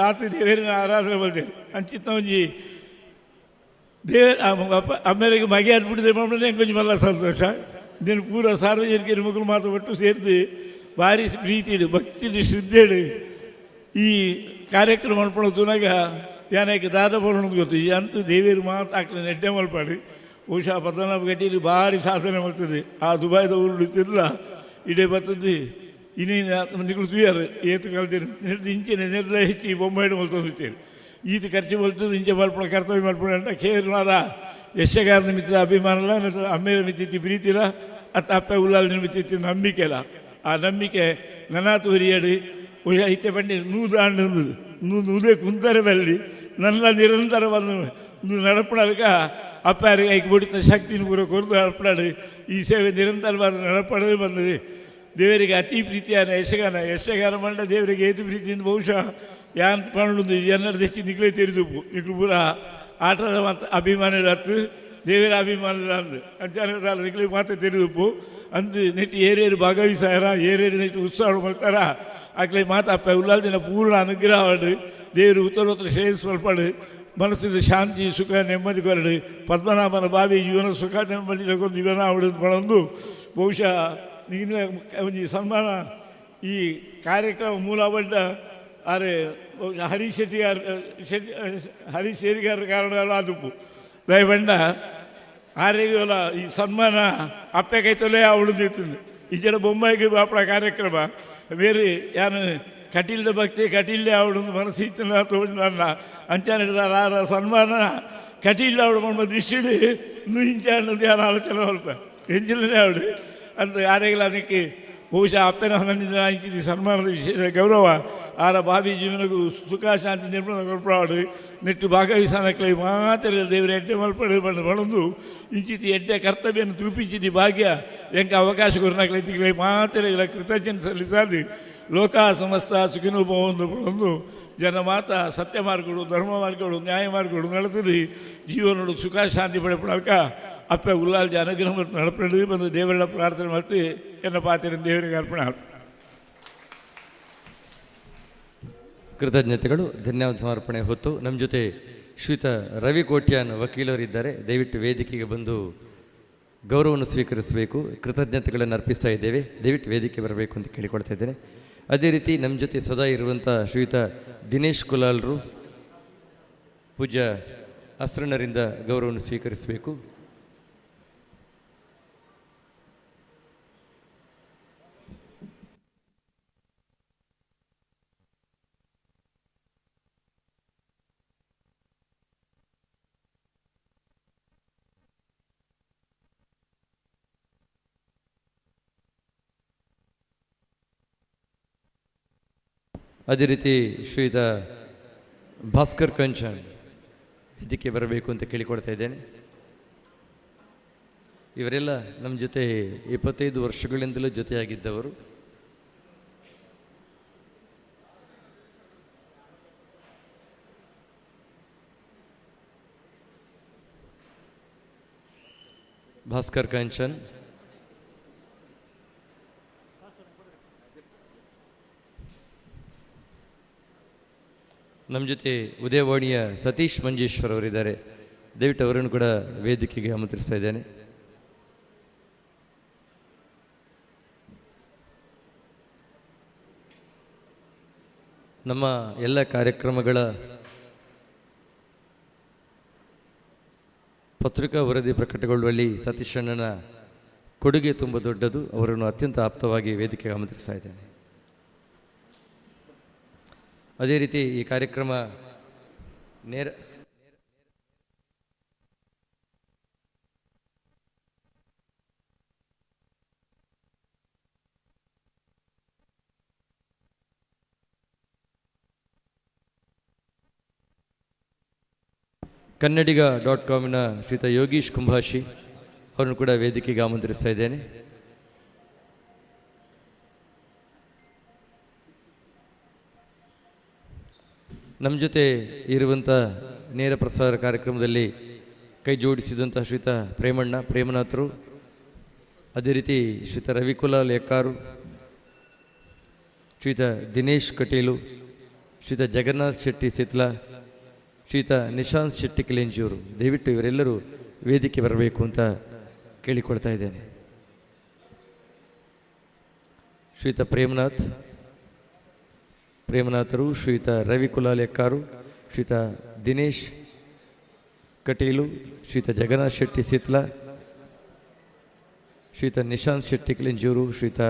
ಆತ ದೇವರಿನ ಆರಾಧನೆ ಮಾಡ್ತಾರೆ ಅಂಚಿತ್ತ ಒಂಜಿ ಅಮ್ಮೇರಿಗೆ ಮಗೆ ಅಂದ್ಬಿಟ್ಟಿದೆ ಮಾಡ್ಬಿಟ್ಟು ಕೊಂಚ ಮಲ್ಲ ಸಂತೋಷ ಇದನ್ನು ಪೂರ ಸಾರ್ವಜನಿಕರ ಮಕ್ಕಳು ಮಾತ್ರ ಒಟ್ಟು ಸೇರಿದು ಭಾರಿ ಪ್ರೀತಿಡು ಭಕ್ತಿಡು ಶ್ರದ್ಧೆಡು ಈ ಕಾರ್ಯಕ್ರಮ ಮಲ್ಪಣೋನಾಗ ಯಾನಕ್ಕೆ ದಾದ ಪಡೋದು ಗೊತ್ತು ಈ ಅಂತೂ ದೇವಿಯರು ಮಾತು ಹಾಕ್ಲಿ ನೆಡ್ಡೆ ಮಲ್ಪಾಡು ಬಹುಶಃ ಪದ್ಮನಾಭ ಗಟ್ಟಿಯಲ್ಲಿ ಭಾರಿ ಸಾಧನೆ ಮಾಡ್ತದೆ ಆ ದುಬೈದ ಊರು ತಿರ್ಲ ಇಡೇ ಬರ್ತದೆ ಇನ್ನೇನು ನಿಗಳು ತುಯ್ಯಾರು ಏತು ಕಲ್ತೀರಿ ಇಂಚಿನ ನೆಲ್ಲ ಹೆಚ್ಚಿ ಬೊಂಬಾಯಿಡು ಮಲ್ತೊಂದಿರ್ತೀರಿ ಈತ ಖರ್ಚು ಬಲ್ತದೆ ಇಂಚೆ ಮಲ್ಪಣ ಕರ್ತವ್ಯ ಮಲ್ಪಣ ಅಂತ ಕೇರಳದ ಯಶಗಾರನ ಮಿತ್ರ ಅಭಿಮಾನಲ್ಲ ಅಮ್ಮೇರ ಮಿತ್ತಿತ್ತಿ ಪ್ರೀತಿಲ ಅತ್ತ ಅಪ್ಪ ಉಲ್ಲಾಲಿನ ಮಿತ್ತಿತ್ತಿ ನಂಬಿಕೆಲ್ಲ ಆ ನಂಬಿಕೆ ನನಾತು ಹಿರಿಯಡು ಬಹುಶಃ ಇತ್ತೆ ಪಂಡಿ ನೂದಾಂಡು ನೂದೇ ಕುಂತಾರೆ ಬಲ್ಲಿ ನನ್ನ ನಿರಂತರ ಬಂದು ನಡಪಡಕ ಅಪ್ಪ ಯಾರಿಗೆ ಐಕ್ ಬಿಡಿತ ಶಕ್ತಿನ ಪೂರ ಕೊರದು ನಡಪಡಾಡು ಈ ಸೇವೆ ನಿರಂತರ ಬಂದು ನಡಪಡದೆ ಬಂದದೆ ದೇವರಿಗೆ ಅತಿ ಪ್ರೀತಿಯಾನ ಯಶಗಾನ ಮಂಡ ದೇವರಿಗೆ ಏತು ಪ್ರೀತಿಯಿಂದ ಬಹುಶಃ ಯಾನ್ ಪಂಡು ಜನರ ದೆಚ್ಚಿ ನಿಗ್ಲೇ ತೆರೆದುಪ್ಪು ನಿಗ್ಲು ಪೂರ ಆಟದ ಮಾತು ಅಭಿಮಾನಿಗಳು ಹತ್ತು ದೇವರ ಅಭಿಮಾನಿಗಳು ಅಂದು ಅಂಚಾನ ನಿಗ್ಲಿ ಮಾತು ತೆರೆದುಪ್ಪು ಅಂದು ನೆಟ್ಟು ಏರೇರು ಭಾಗವಹಿಸಾರ ಏರೇರು ನೆಟ್ಟು ಉತ್ಸಾಹ ಮಾಡ್ತಾರ ಆಕಲೆ ಮಾತಪ್ಪ ಉಲ್ಲಾದ ದಿನ ಪೂರ್ಣ ಅನುಗ್ರಹ ಆಡು ದೇವರು ಉತ್ತರೋತ್ತರ ಶ್ರೇಯಸ್ ಸ್ವಲ್ಪಡು ಮನಸ್ಸಿನ ಶಾಂತಿ ಸುಖ ನೆಮ್ಮದಿ ಕೊರಡು ಪದ್ಮನಾಭನ ಬಾವಿ ಜೀವನ ಸುಖ ನೆಮ್ಮದಿ ಜೀವನ ಅವಳು ಪಡೊಂದು ಬಹುಶಃ ನೀನು ಒಂದು ಸನ್ಮಾನ ಈ ಕಾರ್ಯಕ್ರಮ ಮೂಲ ಬಡ್ಡ ಆದರೆ ಹರೀಶ್ ಶೆಟ್ಟಿಗಾರ ಹರೀಶ್ ಶೇರಿಗಾರ ಕಾರಣ ಆದುಪ್ಪು ದಯಬಂಡ ಆರೆಗೋಲ ಈ ಸನ್ಮಾನ ಅಪ್ಪೆ ಕೈತೊಲೆ ಅವಳದಿತ್ತು ಈ ಜನ ಬೊಂಬಾಯಿಗೆ ಬಾಪಡ ಕಾರ್ಯಕ್ರಮ ಬೇರೆ ಯಾನು ಕಟೀಲ್ದ ಭಕ್ತಿ ಕಟೀಲ್ಡೆ ಅವಳು ಮನಸ್ಸು ಇತ್ತು ತೋಡಿಲ್ಲ ಅಂಚಾನ ಹಿಡಿದಾರ ಸನ್ಮಾನ ಕಟೀಲ್ಡೆ ಅವಳು ನಮ್ಮ ದೃಷ್ಟಿಡು ಇಂಚಾಣದು ಯಾರು ಆಲೋಚನೆ ಸ್ವಲ್ಪ ಎಂಜಿಲೇ ಅವಳು ಅಂತ ಯಾರಿಗೆಲ್ಲ ಅದಕ್ಕೆ ಬಹುಶಃ ಅಪ್ಪನ ಹನ್ನೆರಡು ಆಯ್ತು ಸನ್ಮಾನದ ವಿಶೇಷ ಗೌರವ ಆರ ಭಾವಿ ಜೀವನಕ್ಕೂ ಸುಖ ಶಾಂತಿ ನಿರ್ಮಾಣ ಕೊಡ್ಪಾಡು ನೆಟ್ಟು ಭಾಗವಹಿಸಾನಕ್ಕೆ ಮಾತ್ರ ದೇವರ ಎಡ್ಡೆ ಮಲ್ಪಡೆ ಬಳಂದು ಇಂಚಿತಿ ಎಡ್ಡೆ ಕರ್ತವ್ಯವನ್ನು ತೂಪಿಂಚಿತಿ ಭಾಗ್ಯ ಎಂಕ ಅವಕಾಶ ಕೊರನಾಗ್ಲೈತಿಗೆ ಮಾತ್ರ ಇಲ್ಲ ಕೃತಜ್ಞತೆ ಸಲ್ಲಿಸಾದು ಲೋಕ ಸಮಸ್ತ ಸುಖಿನೂ ಭವಂದು ಬಳಂದು ಜನ ಮಾತ ಸತ್ಯ ಮಾರ್ಗಗಳು ಧರ್ಮ ಮಾರ್ಗಗಳು ನ್ಯಾಯ ಮಾರ್ಗಗಳು ನಡೆತದೆ ಜೀವನೋಡು ಸುಖ ಶಾಂತಿ ಪಡೆಪಡಕ ಅಪ್ಪ ಉಲ್ಲಾಲ್ದ ಅನುಗ್ರಹ ಮತ್ತು ನಡಪಡಿ ಬಂದು ದೇವರ ಪ್ರಾರ್ಥನೆ ಮಾಡ್ತಿ ಎನ್ನ ಪಾತ್ರ ದೇವರಿಗೆ ಅರ್ಪಣೆ ಕೃತಜ್ಞತೆಗಳು ಧನ್ಯವಾದ ಸಮರ್ಪಣೆ ಹೊತ್ತು ನಮ್ಮ ಜೊತೆ ಶ್ರೀಯುತ ರವಿ ಕೋಟ್ಯಾನ್ ವಕೀಲರಿದ್ದಾರೆ. ದಯವಿಟ್ಟು ವೇದಿಕೆಗೆ ಬಂದು ಗೌರವವನ್ನು ಸ್ವೀಕರಿಸಬೇಕು. ಕೃತಜ್ಞತೆಗಳನ್ನು ಅರ್ಪಿಸ್ತಾ ಇದ್ದೇವೆ. ದಯವಿಟ್ಟು ವೇದಿಕೆ ಬರಬೇಕು ಅಂತ ಕೇಳಿಕೊಳ್ತಾ ಇದ್ದೇನೆ. ಅದೇ ರೀತಿ ನಮ್ಮ ಜೊತೆ ಸದಾ ಇರುವಂಥ ಶ್ರೀಯುತ ದಿನೇಶ್ ಕುಲಾಲ್ರು ಪೂಜ್ಯ ಅಸ್ರಣರಿಂದ ಗೌರವವನ್ನು ಸ್ವೀಕರಿಸಬೇಕು. ಅದೇ ರೀತಿ ಶ್ರೀಯುತ ಭಾಸ್ಕರ್ ಕಂಚನ್ ಇದಕ್ಕೆ ಬರಬೇಕು ಅಂತ ಕೇಳಿಕೊಡ್ತಾ ಇದ್ದೇನೆ. ಇವರೆಲ್ಲ ನಮ್ಮ ಜೊತೆ 25 ವರ್ಷಗಳಿಂದಲೂ ಜೊತೆಯಾಗಿದ್ದವರು. ಭಾಸ್ಕರ್ ಕಂಚನ್, ನಮ್ಮ ಜೊತೆ ಉದಯವಾಣಿಯ ಸತೀಶ್ ಮಂಜೇಶ್ವರ್ ಅವರಿದ್ದಾರೆ. ದಯವಿಟ್ಟು ಅವರನ್ನು ಕೂಡ ವೇದಿಕೆಗೆ ಆಮಂತ್ರಿಸ್ತಾ ಇದ್ದೇನೆ. ನಮ್ಮ ಎಲ್ಲ ಕಾರ್ಯಕ್ರಮಗಳ ಪತ್ರಿಕಾ ವರದಿ ಪ್ರಕಟಗೊಳ್ಳುವಲ್ಲಿ ಸತೀಶ್ ಅಣ್ಣನ ಕೊಡುಗೆ ತುಂಬ ದೊಡ್ಡದು. ಅವರನ್ನು ಅತ್ಯಂತ ಆಪ್ತವಾಗಿ ವೇದಿಕೆಗೆ ಆಮಂತ್ರಿಸ್ತಾ ಇದ್ದೇನೆ. ಅದೇ ರೀತಿ ಈ ಕಾರ್ಯಕ್ರಮ ಕನ್ನಡಿಗ.com ಶ್ರೀಯುತ ಯೋಗೀಶ್ ಕುಂಭಾಶಿ ಅವರನ್ನು ಕೂಡ ವೇದಿಕೆಗೆ ಆಮಂತ್ರಿಸ್ತಾ ಇದ್ದೇನೆ. ನಮ್ಮ ಜೊತೆ ಇರುವಂಥ ನೇರ ಪ್ರಸಾರ ಕಾರ್ಯಕ್ರಮದಲ್ಲಿ ಕೈ ಜೋಡಿಸಿದಂಥ ಶ್ರೀಯುತ ಪ್ರೇಮನಾಥರು, ಅದೇ ರೀತಿ ಶ್ರೀಯುತ ರವಿಕುಲಾಲ್ ಯಕ್ಕಾರು, ಶ್ರೀಯುತ ದಿನೇಶ್ ಕಟೀಲು, ಶ್ರೀಯುತ ಜಗನ್ನಾಥ್ ಶೆಟ್ಟಿ ಸಿತ್ಲಾ, ಶ್ರೀಯುತ ನಿಶಾಂತ್ ಶೆಟ್ಟಿ ಕಿಲೆಂಜಿಯವರು, ದಯವಿಟ್ಟು ಇವರೆಲ್ಲರೂ ವೇದಿಕೆ ಬರಬೇಕು ಅಂತ ಕೇಳಿಕೊಳ್ತಾ ಇದ್ದೇನೆ. ಶ್ರೀಯುತ ಪ್ರೇಮನಾಥರು, ಶ್ರೀಯುತ ರವಿ ಕುಲಾಲೆಕ್ಕಾರು, ಶ್ರೀಯುತ ದಿನೇಶ್ ಕಟೀಲು, ಶ್ರೀಯುತ ಜಗನ್ನಾಥ್ ಶೆಟ್ಟಿ ಸಿತ್ಲ, ಶ್ರೀಯುತ ನಿಶಾಂತ್ ಶೆಟ್ಟಿ ಕಿಲೆಂಜಿಯವರು, ಶ್ರೀಯುತ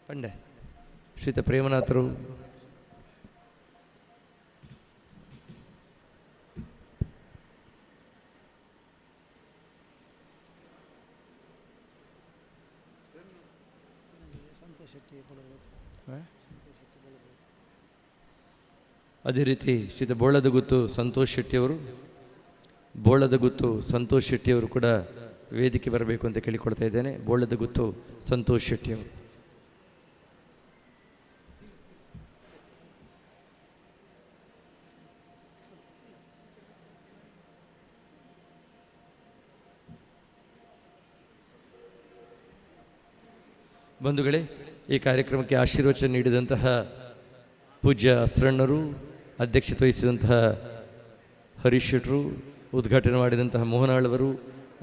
ಪಂಡೆ, ಶ್ರೀಯುತ ಪ್ರೇಮನಾಥರು, ಅದೇ ರೀತಿ ಶ್ರೀಯುತ ಬೋಳದಗುತ್ತು ಸಂತೋಷ್ ಶೆಟ್ಟಿಯವರು ಕೂಡ ವೇದಿಕೆ ಬರಬೇಕು ಅಂತ ಕೇಳಿಕೊಡ್ತಾ ಇದ್ದೇನೆ. ಬೋಳದಗುತ್ತು ಸಂತೋಷ್ ಶೆಟ್ಟಿಯವರು. ಬಂಧುಗಳೇ, ಈ ಕಾರ್ಯಕ್ರಮಕ್ಕೆ ಆಶೀರ್ವಚನ ನೀಡಿದಂತಹ ಪೂಜ್ಯ ಅಸ್ರಣ್ಣರು, ಅಧ್ಯಕ್ಷತೆ ವಹಿಸಿದಂತಹ ಹರೀಶ್ ಶೆಟ್ಟರು, ಉದ್ಘಾಟನೆ ಮಾಡಿದಂತಹ ಮೋಹನಾಳವರು,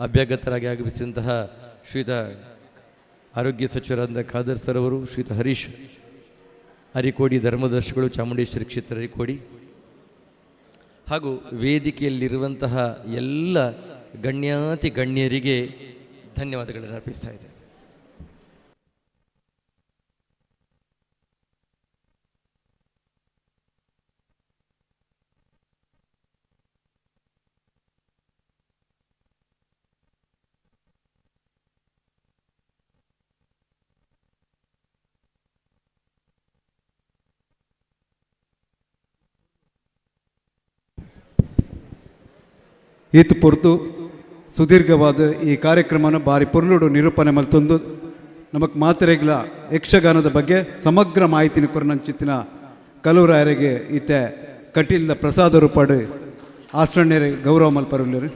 ಅಭ್ಯಾಗತರಾಗಿ ಆಗಮಿಸಿದಂತಹ ಶ್ರೀಯುತ ಆರೋಗ್ಯ ಸಚಿವರಾದ ಖಾದರ್ ಸರ್ ಅವರು, ಶ್ರೀಯುತ ಹರೀಶ್ ಅರಿಕೋಡಿ ಧರ್ಮದರ್ಶಿಗಳು, ಚಾಮುಂಡೇಶ್ವರಿ ಕ್ಷೇತ್ರ ಅರಿಕೋಡಿ, ಹಾಗೂ ವೇದಿಕೆಯಲ್ಲಿರುವಂತಹ ಎಲ್ಲ ಗಣ್ಯಾತಿ ಗಣ್ಯರಿಗೆ ಧನ್ಯವಾದಗಳನ್ನು ಅರ್ಪಿಸ್ತಾ ಇದ್ದೇನೆ. ಈತ ಪೊರ್ತು ಸುದೀರ್ಘವಾದ ಈ ಕಾರ್ಯಕ್ರಮನ ಭಾರಿ ಪೊರ್ಲುಡು ನಿರೂಪಣೆ ಮಲ್ತೊಂದು ನಮಕ್ ಮಾತೆರೆಗ್ಲ ಯಕ್ಷಗಾನದ ಬಗ್ಗೆ ಸಮಗ್ರ ಮಾಹಿತಿನ ಕೊರನಂಚಿತ್ತಿನ ಕಲುರಾಯರಿಗೆ ಈತೆ ಕಟೀಲ್ದ ಪ್ರಸಾದ ರೂಪಾಡು ಆಶ್ರಣ್ಯರೇ ಗೌರವ ಮಲ್ಪರುಲ್ಲರು.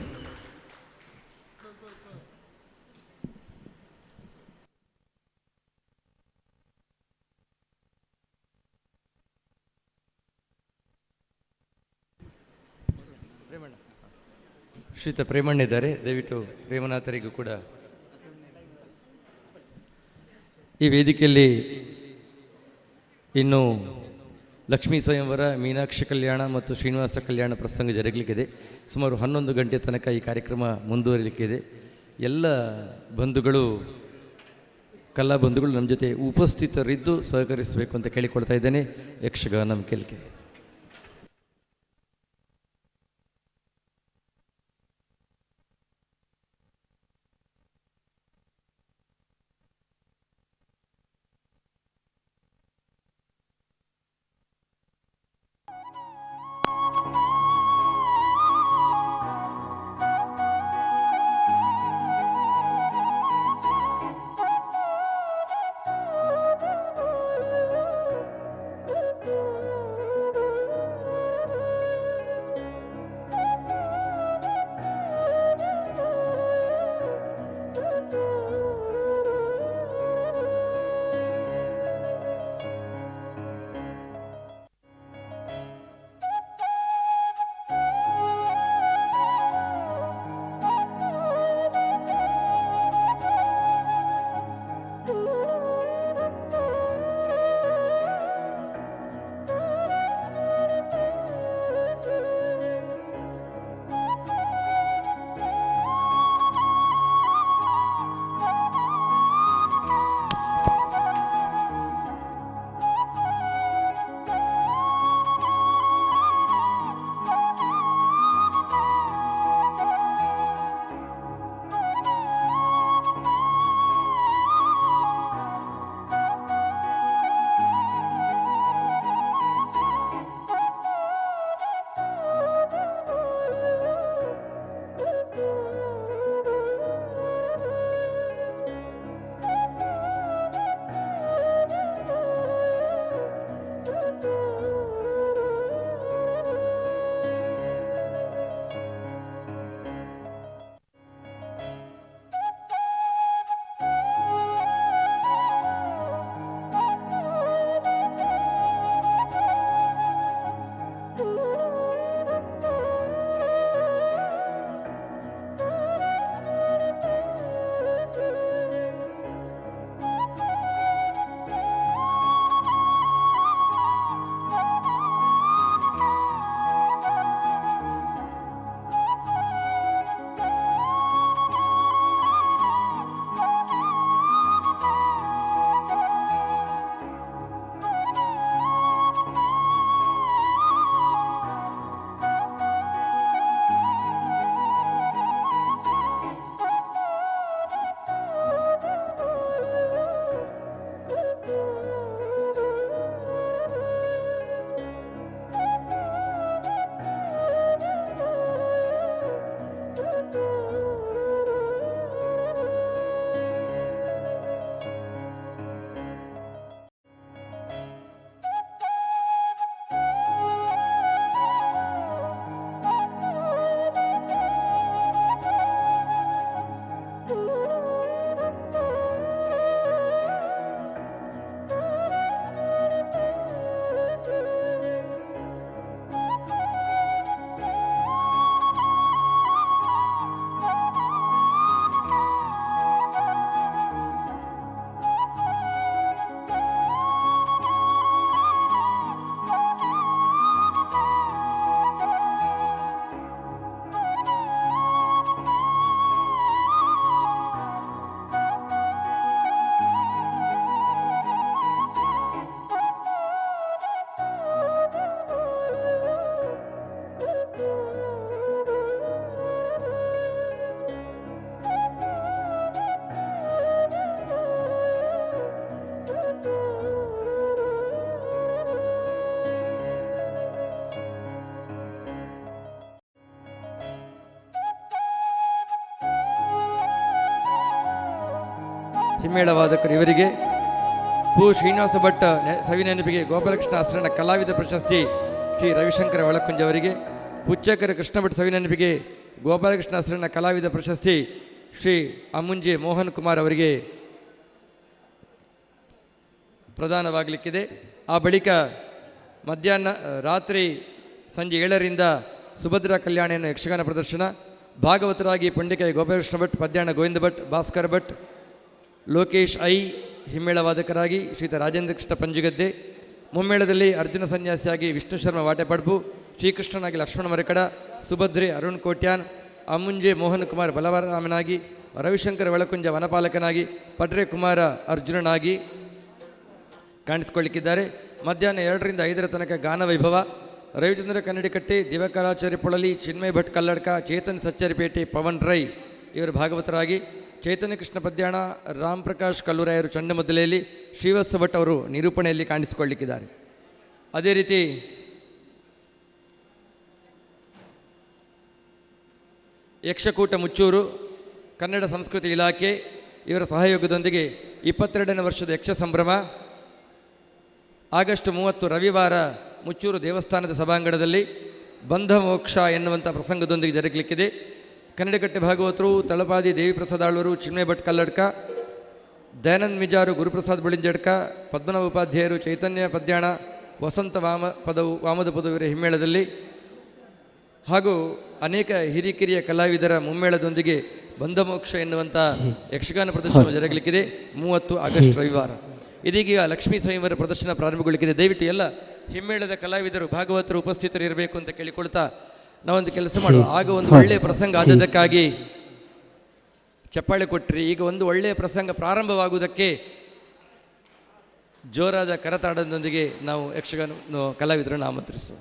ಶ್ರೀಯುತ ಪ್ರೇಮಣ್ಣ ಇದ್ದಾರೆ, ದಯವಿಟ್ಟು ಪ್ರೇಮನಾಥರಿಗೂ ಕೂಡ ಈ ವೇದಿಕೆಯಲ್ಲಿ ಇನ್ನು ಲಕ್ಷ್ಮೀ ಸ್ವಯಂವರ, ಮೀನಾಕ್ಷಿ ಕಲ್ಯಾಣ ಮತ್ತು ಶ್ರೀನಿವಾಸ ಕಲ್ಯಾಣ ಪ್ರಸಂಗ ಜರುಗಲಿಕ್ಕಿದೆ. ಸುಮಾರು 11 ಗಂಟೆ ತನಕ ಈ ಕಾರ್ಯಕ್ರಮ ಮುಂದುವರಿಲಿಕ್ಕಿದೆ. ಎಲ್ಲ ಬಂಧುಗಳು, ಕಲಾ ಬಂಧುಗಳು ನಮ್ಮ ಜೊತೆ ಉಪಸ್ಥಿತರಿದ್ದು ಸಹಕರಿಸಬೇಕು ಅಂತ ಕೇಳಿಕೊಳ್ತಾ ಇದ್ದೇನೆ. ಯಕ್ಷಗಾನ ಕೇಳಿಕೆ ಹಿಮ್ಮೇಳ ವಾದಕರು ಇವರಿಗೆ, ಪು ಶ್ರೀನಿವಾಸ ಭಟ್ ಸವಿನೆನಪಿಗೆ ಗೋಪಾಲಕೃಷ್ಣ ಆಸರಣ ಕಲಾವಿದ ಪ್ರಶಸ್ತಿ ಶ್ರೀ ರವಿಶಂಕರ ಒಳಕುಂಜ ಅವರಿಗೆ, ಪುಚ್ಚಕರ ಕೃಷ್ಣ ಭಟ್ ಸವಿನೆನಪಿಗೆ ಗೋಪಾಲಕೃಷ್ಣ ಆಸರಣ ಕಲಾವಿದ ಪ್ರಶಸ್ತಿ ಶ್ರೀ ಅಮುಂಜೆ ಮೋಹನ್ ಕುಮಾರ್ ಅವರಿಗೆ ಪ್ರದಾನವಾಗಲಿಕ್ಕಿದೆ. ಆ ಬಳಿಕ ಮಧ್ಯಾಹ್ನ ರಾತ್ರಿ ಸಂಜೆ 7ರಿಂದ ಸುಭದ್ರಾ ಕಲ್ಯಾಣಿಯನ್ನು ಯಕ್ಷಗಾನ ಪ್ರದರ್ಶನ. ಭಾಗವತರಾಗಿ ಪಂಡಿಕೆ ಗೋಪಾಲಕೃಷ್ಣ ಭಟ್, ಪದ್ಯಾಣ ಗೋವಿಂದ ಭಟ್, ಭಾಸ್ಕರ್ ಭಟ್, ಲೋಕೇಶ್ ಐ ಹಿಮ್ಮೇಳ ವಾದಕರಾಗಿ ಶ್ರೀಯುತ ರಾಜೇಂದ್ರ ಕೃಷ್ಣ ಪಂಜುಗದ್ದೆ. ಮುಮ್ಮೇಳದಲ್ಲಿ ಅರ್ಜುನ ಸನ್ಯಾಸಿಯಾಗಿ ವಿಷ್ಣು ಶರ್ಮ ವಾಟೆಪಡ್ಬು, ಶ್ರೀಕೃಷ್ಣನಾಗಿ ಲಕ್ಷ್ಮಣ ಮರಕಡ, ಸುಭದ್ರೆ ಅರುಣ್ ಕೋಟ್ಯಾನ್, ಅಮುಂಜೆ ಮೋಹನ್ ಕುಮಾರ್ ಬಲವರಾಮನಾಗಿ, ರವಿಶಂಕರ ಒಳಕುಂಜ ವನಪಾಲಕನಾಗಿ, ಪಡ್ರೆ ಕುಮಾರ ಅರ್ಜುನನಾಗಿ ಕಾಣಿಸಿಕೊಳ್ಳಿಕ್ಕಿದ್ದಾರೆ. ಮಧ್ಯಾಹ್ನ 2ರಿಂದ 5 ತನಕ ಗಾನ ವೈಭವ. ರವಿಚಂದ್ರ ಕನ್ನಡಿಕಟ್ಟೆ, ದಿವಕರಾಚಾರ್ಯ ಪೊಳಲಿ, ಚಿನ್ಮಯ ಭಟ್ ಕಲ್ಲಡ್ಕ, ಚೇತನ್ ಸಚ್ಚರಿಪೇಟೆ, ಪವನ್ ರೈ ಇವರು ಭಾಗವತರಾಗಿ, ಚೈತನ್ಯ ಕೃಷ್ಣ ಪದ್ಯಾಣ, ರಾಮ್ ಪ್ರಕಾಶ್ ಕಲ್ಲೂರಾಯರು ಚಂಡಮದ್ದಲೆಯಲ್ಲಿ, ಶ್ರೀವತ್ಸ ಭಟ್ ಅವರು ನಿರೂಪಣೆಯಲ್ಲಿ ಕಾಣಿಸಿಕೊಳ್ಳಿಕ್ಕಿದ್ದಾರೆ. ಅದೇ ರೀತಿ ಯಕ್ಷಕೂಟ ಮುಚ್ಚೂರು ಕನ್ನಡ ಸಂಸ್ಕೃತಿ ಇಲಾಖೆ ಇವರ ಸಹಯೋಗದೊಂದಿಗೆ 22ನೇ ವರ್ಷದ ಯಕ್ಷ ಸಂಭ್ರಮ ಆಗಸ್ಟ್ 30 ರವಿವಾರ ಮುಚ್ಚೂರು ದೇವಸ್ಥಾನದ ಸಭಾಂಗಣದಲ್ಲಿ ಬಂಧ ಮೋಕ್ಷ ಎನ್ನುವಂಥ ಪ್ರಸಂಗದೊಂದಿಗೆ ಜರುಗಲಿಕ್ಕಿದೆ. ಕನ್ನಡಕಟ್ಟೆ ಭಾಗವತರು, ತಳಪಾದಿ ದೇವಿಪ್ರಸಾದ್ ಆಳ್ವರು, ಚಿನ್ಮಯ ಭಟ್ ಕಲ್ಲಡ್ಕ, ದಯಾನಂದ್ ಮಿಜಾರು, ಗುರುಪ್ರಸಾದ್ ಬಳಿಂಜಡ್ಕ, ಪದ್ಮನಾಭ ಉಪಾಧ್ಯಾಯರು, ಚೈತನ್ಯ ಪದ್ಯಾಣ, ವಸಂತ ವಾಮದ ಪದವಿರ ಹಿಮ್ಮೇಳದಲ್ಲಿ ಹಾಗೂ ಅನೇಕ ಹಿರಿಕಿರಿಯ ಕಲಾವಿದರ ಮುಮ್ಮೇಳದೊಂದಿಗೆ ಬಂಧಮೋಕ್ಷ ಎನ್ನುವಂಥ ಯಕ್ಷಗಾನ ಪ್ರದರ್ಶನ ಜರುಗಲಿಕ್ಕಿದೆ 30 ಆಗಸ್ಟ್ ರವಿವಾರ. ಇದೀಗ ಲಕ್ಷ್ಮೀ ಸ್ವಯಂವರ ಪ್ರದರ್ಶನ ಪ್ರಾರಂಭಗೊಳ್ಳಲಿಕ್ಕಿದೆ. ದಯವಿಟ್ಟು ಎಲ್ಲ ಹಿಮ್ಮೇಳದ ಕಲಾವಿದರು ಭಾಗವತರು ಉಪಸ್ಥಿತರು ಇರಬೇಕು ಅಂತ ಕೇಳಿಕೊಳ್ತಾ ನಾವೊಂದು ಕೆಲಸ ಮಾಡುವ. ಆಗ ಒಂದು ಒಳ್ಳೆಯ ಪ್ರಸಂಗ ಆದದಕ್ಕಾಗಿ ಚಪ್ಪಾಳೆ ಕೊಟ್ಟರೆ, ಈಗ ಒಂದು ಒಳ್ಳೆಯ ಪ್ರಸಂಗ ಪ್ರಾರಂಭವಾಗುವುದಕ್ಕೆ ಜೋರಾದ ಕರತಾಡದೊಂದಿಗೆ ನಾವು ಯಕ್ಷಗಾನ ಕಲಾವಿದರನ್ನು ಆಮಂತ್ರಿಸುವ.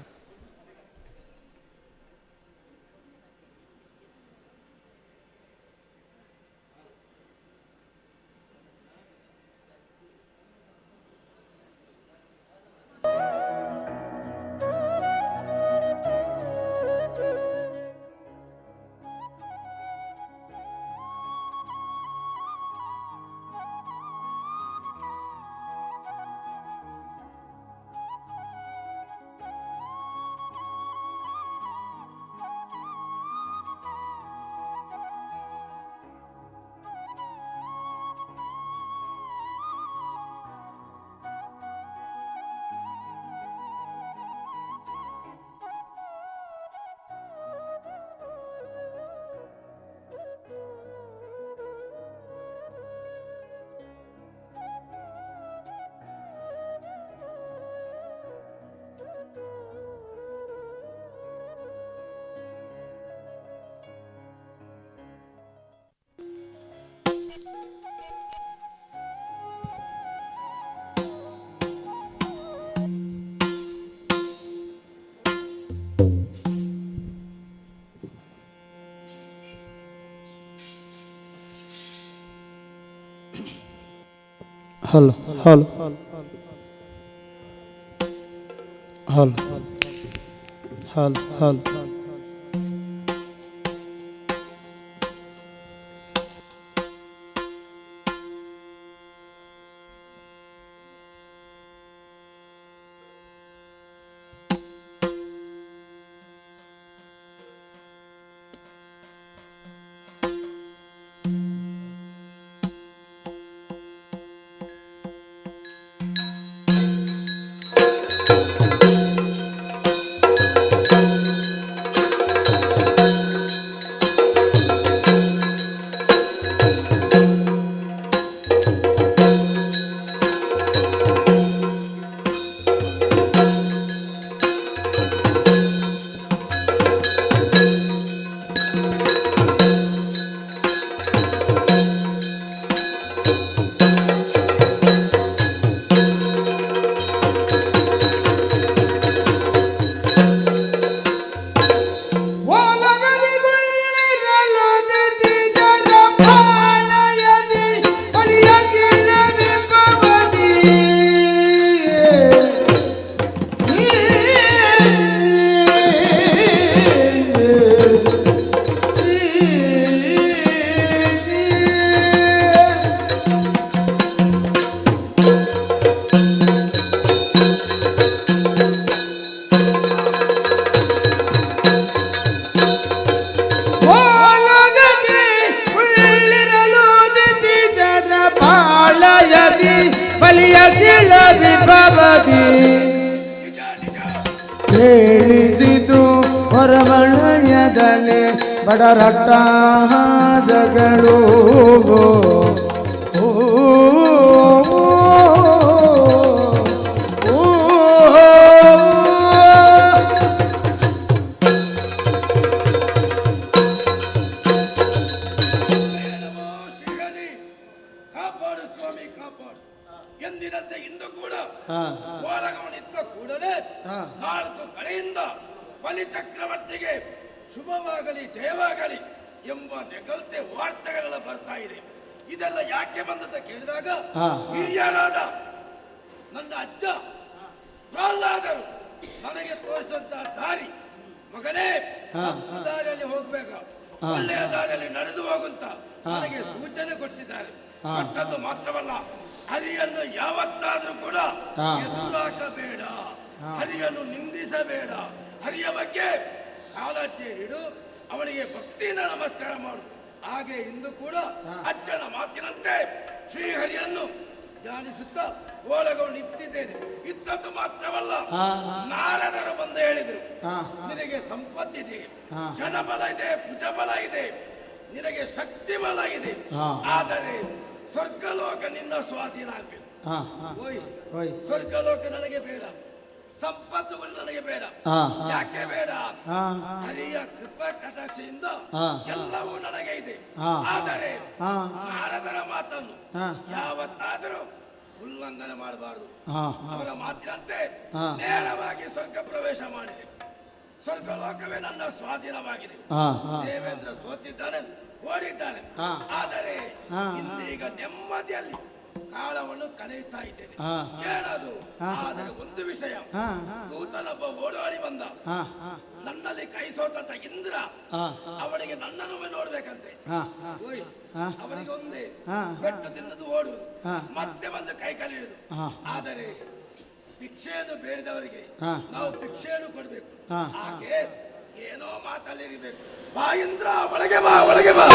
Hello hello hello hello hello ಜನೆ ಬಡರಟ್ಟ ಜಗಳು ಕಾಪಾಡು ಸ್ವಾಮಿ ಕಾಪಾಡು. ಎಂದಿನಂತೆ ಇಂದು ಕೂಡ ಓಲಗವನಿದ್ದ ಕೂಡಲೇ 4 ಕಡೆಯಿಂದ ಬಲಿ ಚಕ್ರವರ್ತಿಗೆ ಶುಭವಾಗಲಿ ಜಯವಾಗಲಿ ಎಂಬ ನೆಗಲ್ತೆ ವಾರ್ತೆಗಳೆಲ್ಲ ಬರ್ತಾ ಇದೆ. ಇದೆಲ್ಲ ಯಾಕೆ ಬಂದಂತ ಕೇಳಿದಾಗ ಹಿರಿಯರಾದ ನನ್ನ ಅಜ್ಜ ಪ್ರಹ್ಲಾದರು ನನಗೆ ತೋರಿಸಂತ ದಾರಿ, ಮಗನೇ ತಪ್ಪು ದಾರಿಯಲ್ಲಿ ಹೋಗ್ಬೇಕ, ಒಳ್ಳೆಯ ದಾರಿಯಲ್ಲಿ ನಡೆದು ಹೋಗುಂತ ನನಗೆ ಸೂಚನೆ ಕೊಟ್ಟಿದ್ದಾರೆ. ಕೊಟ್ಟದ್ದು ಮಾತ್ರವಲ್ಲ, ಹರಿಯನ್ನು ಯಾವತ್ತಾದ್ರೂ ಕೂಡ ಎದುರಾಕಬೇಡ, ಹರಿಯನ್ನು ನಿಂದಿಸಬೇಡ, ಹರಿಯ ಬಗ್ಗೆ ಕಾಳಜಿ ಇಡು, ಅವನಿಗೆ ಭಕ್ತಿಯಿಂದ ನಮಸ್ಕಾರ ಮಾಡು. ಹಾಗೆ ಇಂದು ಕೂಡ ಅಜ್ಜನ ಮಾತಿನಂತೆ ಶ್ರೀಹರಿಯನ್ನು ಧ್ಯಾನಿಸುತ್ತಾ ಓಲಗವು ನಿಂತಿದ್ದೇನೆ. ಇದ್ದದ್ದು ಮಾತ್ರವಲ್ಲ, ನಾರದರು ಬಂದು ಹೇಳಿದರು, ನಿನಗೆ ಸಂಪತ್ತಿದೆ, ಜನಬಲ ಇದೆ, ಭುಜಬಲ ಇದೆ, ನಿನಗೆ ಶಕ್ತಿ ಬಲ ಇದೆ, ಆದರೆ ಸ್ವರ್ಗಲೋಕ ನಿನ್ನ ಸ್ವಾಧೀನ ಆಗ್ಬೇಕು. ಸ್ವರ್ಗಲೋಕ ನನಗೆ ಬೇಡ, ಸಂಪತ್ತುಗಳು ನನಗೆ ಬೇಡ. ಯಾಕೆ ಬೇಡ? ಹರಿಯ ಕೃಪಾ ಕಟಾಕ್ಷೆಯಿಂದ ಎಲ್ಲವೂ ನನಗೆ ಇದೆ. ಆದರೆ ನಾರದರ ಮಾತನ್ನು ಯಾವತ್ತಾದರೂ ಉಲ್ಲಂಘನೆ ಮಾಡಬಾರದು. ಅವರ ಮಾತಿನಂತೆ ನೇರವಾಗಿ ಸ್ವರ್ಗ ಪ್ರವೇಶ ಮಾಡಿದೆ. ಸ್ವರ್ಗಲೋಕವೇ ನನ್ನ ಸ್ವಾಧೀನವಾಗಿದೆ. ದೇವೇಂದ್ರ ಸೋತಿದ್ದಾನೆ, ಓಡಿದ್ದಾನೆ. ಆದರೆ ಇಂದೀಗ ನೆಮ್ಮದಿಯಲ್ಲಿ ಕಾಲವನ್ನು ಕಳೆಯುತ್ತಾ ಇದ್ದೇನೆ. ಏನದು? ಆದರೆ ಒಂದು ವಿಷಯ, ದೂತನೊಬ್ಬ ಓಡಾಡಿ ಬಂದ. ನನ್ನಲ್ಲಿ ಕೈ ಸೋತ ಇಂದ್ರ ಅವನಿಗೆ ನನ್ನನ್ನು ನೋಡ್ಬೇಕಂತೆ. ಅವನಿಗೆ ಒಂದೇ ಬೆಟ್ಟು ತಿನ್ನದು ಓಡುವುದು, ಮತ್ತೆ ಬಂದು ಕೈ ಕಲಿಯುವುದು. ಆದರೆ ಭಿಕ್ಷೆಯನ್ನು ಬೇಡಿದವರಿಗೆ ನಾವು ಭಿಕ್ಷೆಯನ್ನು ಕೊಡಬೇಕು. ಹಾಗೆ ಏನೋ ಮಾತಲ್ಲಿರಬೇಕು. ಬಾ ಇಂದ್ರ, ಒಳಗೆ ಬಾ, ಒಳಗೆ ಬಾ.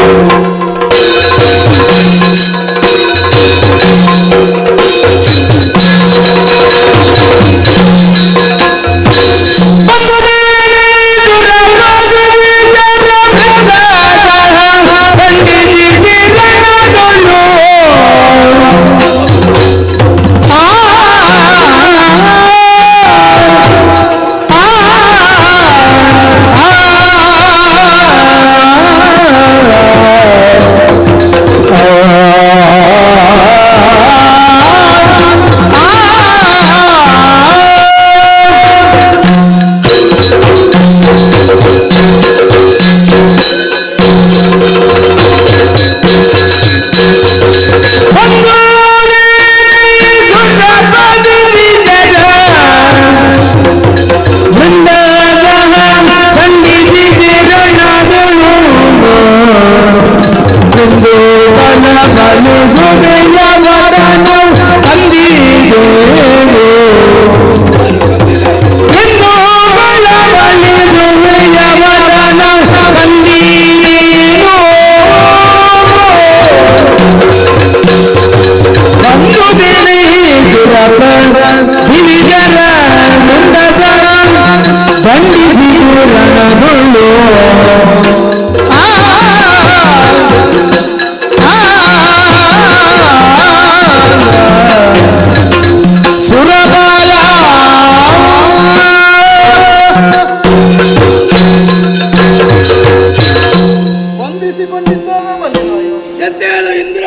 ಎದ್ದೇಳು ಇಂದ್ರ,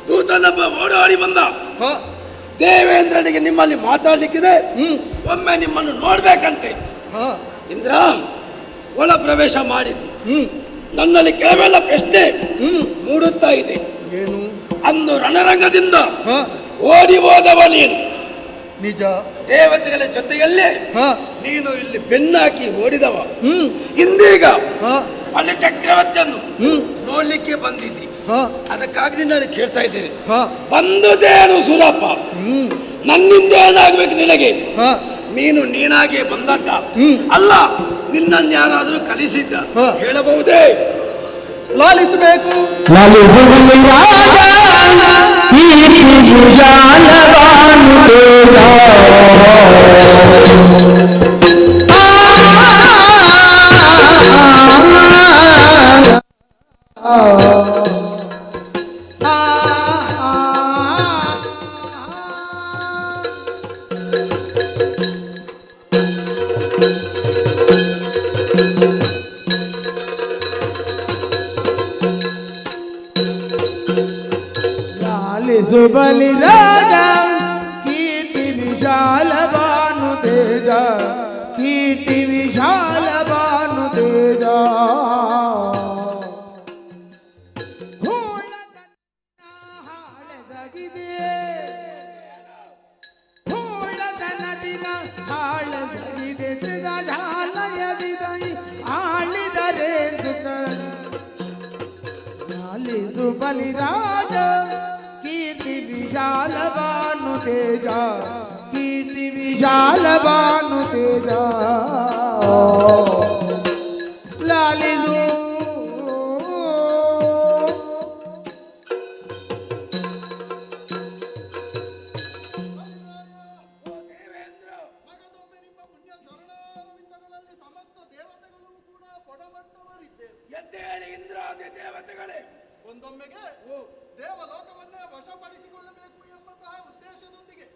ದೂತನೊಬ್ಬ ಓಡಾಡಿ ಬಂದ. ದೇವೇಂದ್ರನಿಗೆ ನಿಮ್ಮಲ್ಲಿ ಮಾತಾಡ್ಲಿಕ್ಕಿದೆ, ಒಮ್ಮೆ ನಿಮ್ಮನ್ನು ನೋಡ್ಬೇಕಂತೆ. ಇಂದ್ರ ಒಳ ಪ್ರವೇಶ ಮಾಡಿದ್ದು ನನ್ನಲ್ಲಿ ಕೇವಲ ಪ್ರಶ್ನೆ ಮೂಡುತ್ತಾ ಇದೆ. ಅಂದು ರಣರಂಗದಿಂದ ಓಡಿ ಹೋದವ ನೀನು, ನಿಜ. ದೇವತೆಗಳ ಜೊತೆಯಲ್ಲೇ ನೀನು ಇಲ್ಲಿ ಬೆನ್ನಾಕಿ ಓಡಿದವ. ಇಂದೀಗ ಅಲ್ಲಿ ಚಕ್ರವರ್ತಿಯನ್ನು ನೋಡ್ಲಿಕ್ಕೆ ಬಂದಿದ್ದಿ. ಅದಕ್ಕಾಗಿ ನಿನ್ನಲ್ಲಿ ಕೇಳ್ತಾ ಇದ್ದೇನೆ, ಬಂದುದೇನು ಸುರಪ್ಪ? ನನ್ನಿಂದ ಏನಾಗ್ಬೇಕು ನಿನಗೆ? ನೀನು ನೀನಾಗೆ ಬಂದದ್ದ ಅಲ್ಲ, ನಿನ್ನನ್ನು ಯಾರಾದರೂ ಕಲಿಸಿದ್ದ ಹೇಳಬಹುದೇ? ಲಾಲಿಸಬೇಕು ಲಾಲಿಸು ಬಲಿರಾಜ ಕೀರ್ತಿ ವಿಶಾಲ ಭಾನು ತೇಜ ಕೀರ್ತಿ ವಿಶಾಲ ಭಾನು ತೇಜ ಆಳಿದರೆ ಸುಖ ಲಾಲಿಸು ಬಲಿರಾಜ ಕೀರ್ತಿ ವಿಶಾಲ ಭಾನು ತೇಜ ಕೀರ್ತಿ ವಿಶಾಲ ಭಾನು ತೇಜ ಲಾಲಿಸು ಎದ್ದೇಳಿ ಇಂದ್ರಾದಿ ದೇವತೆಗಳೇ, ಒಂದೊಮ್ಮೆಗೆ ದೇವಲೋಕವನ್ನೇ ವಶಪಡಿಸಿಕೊಳ್ಳಬೇಕು ಎಂಬಂತಹ ಉದ್ದೇಶದೊಂದಿಗೆ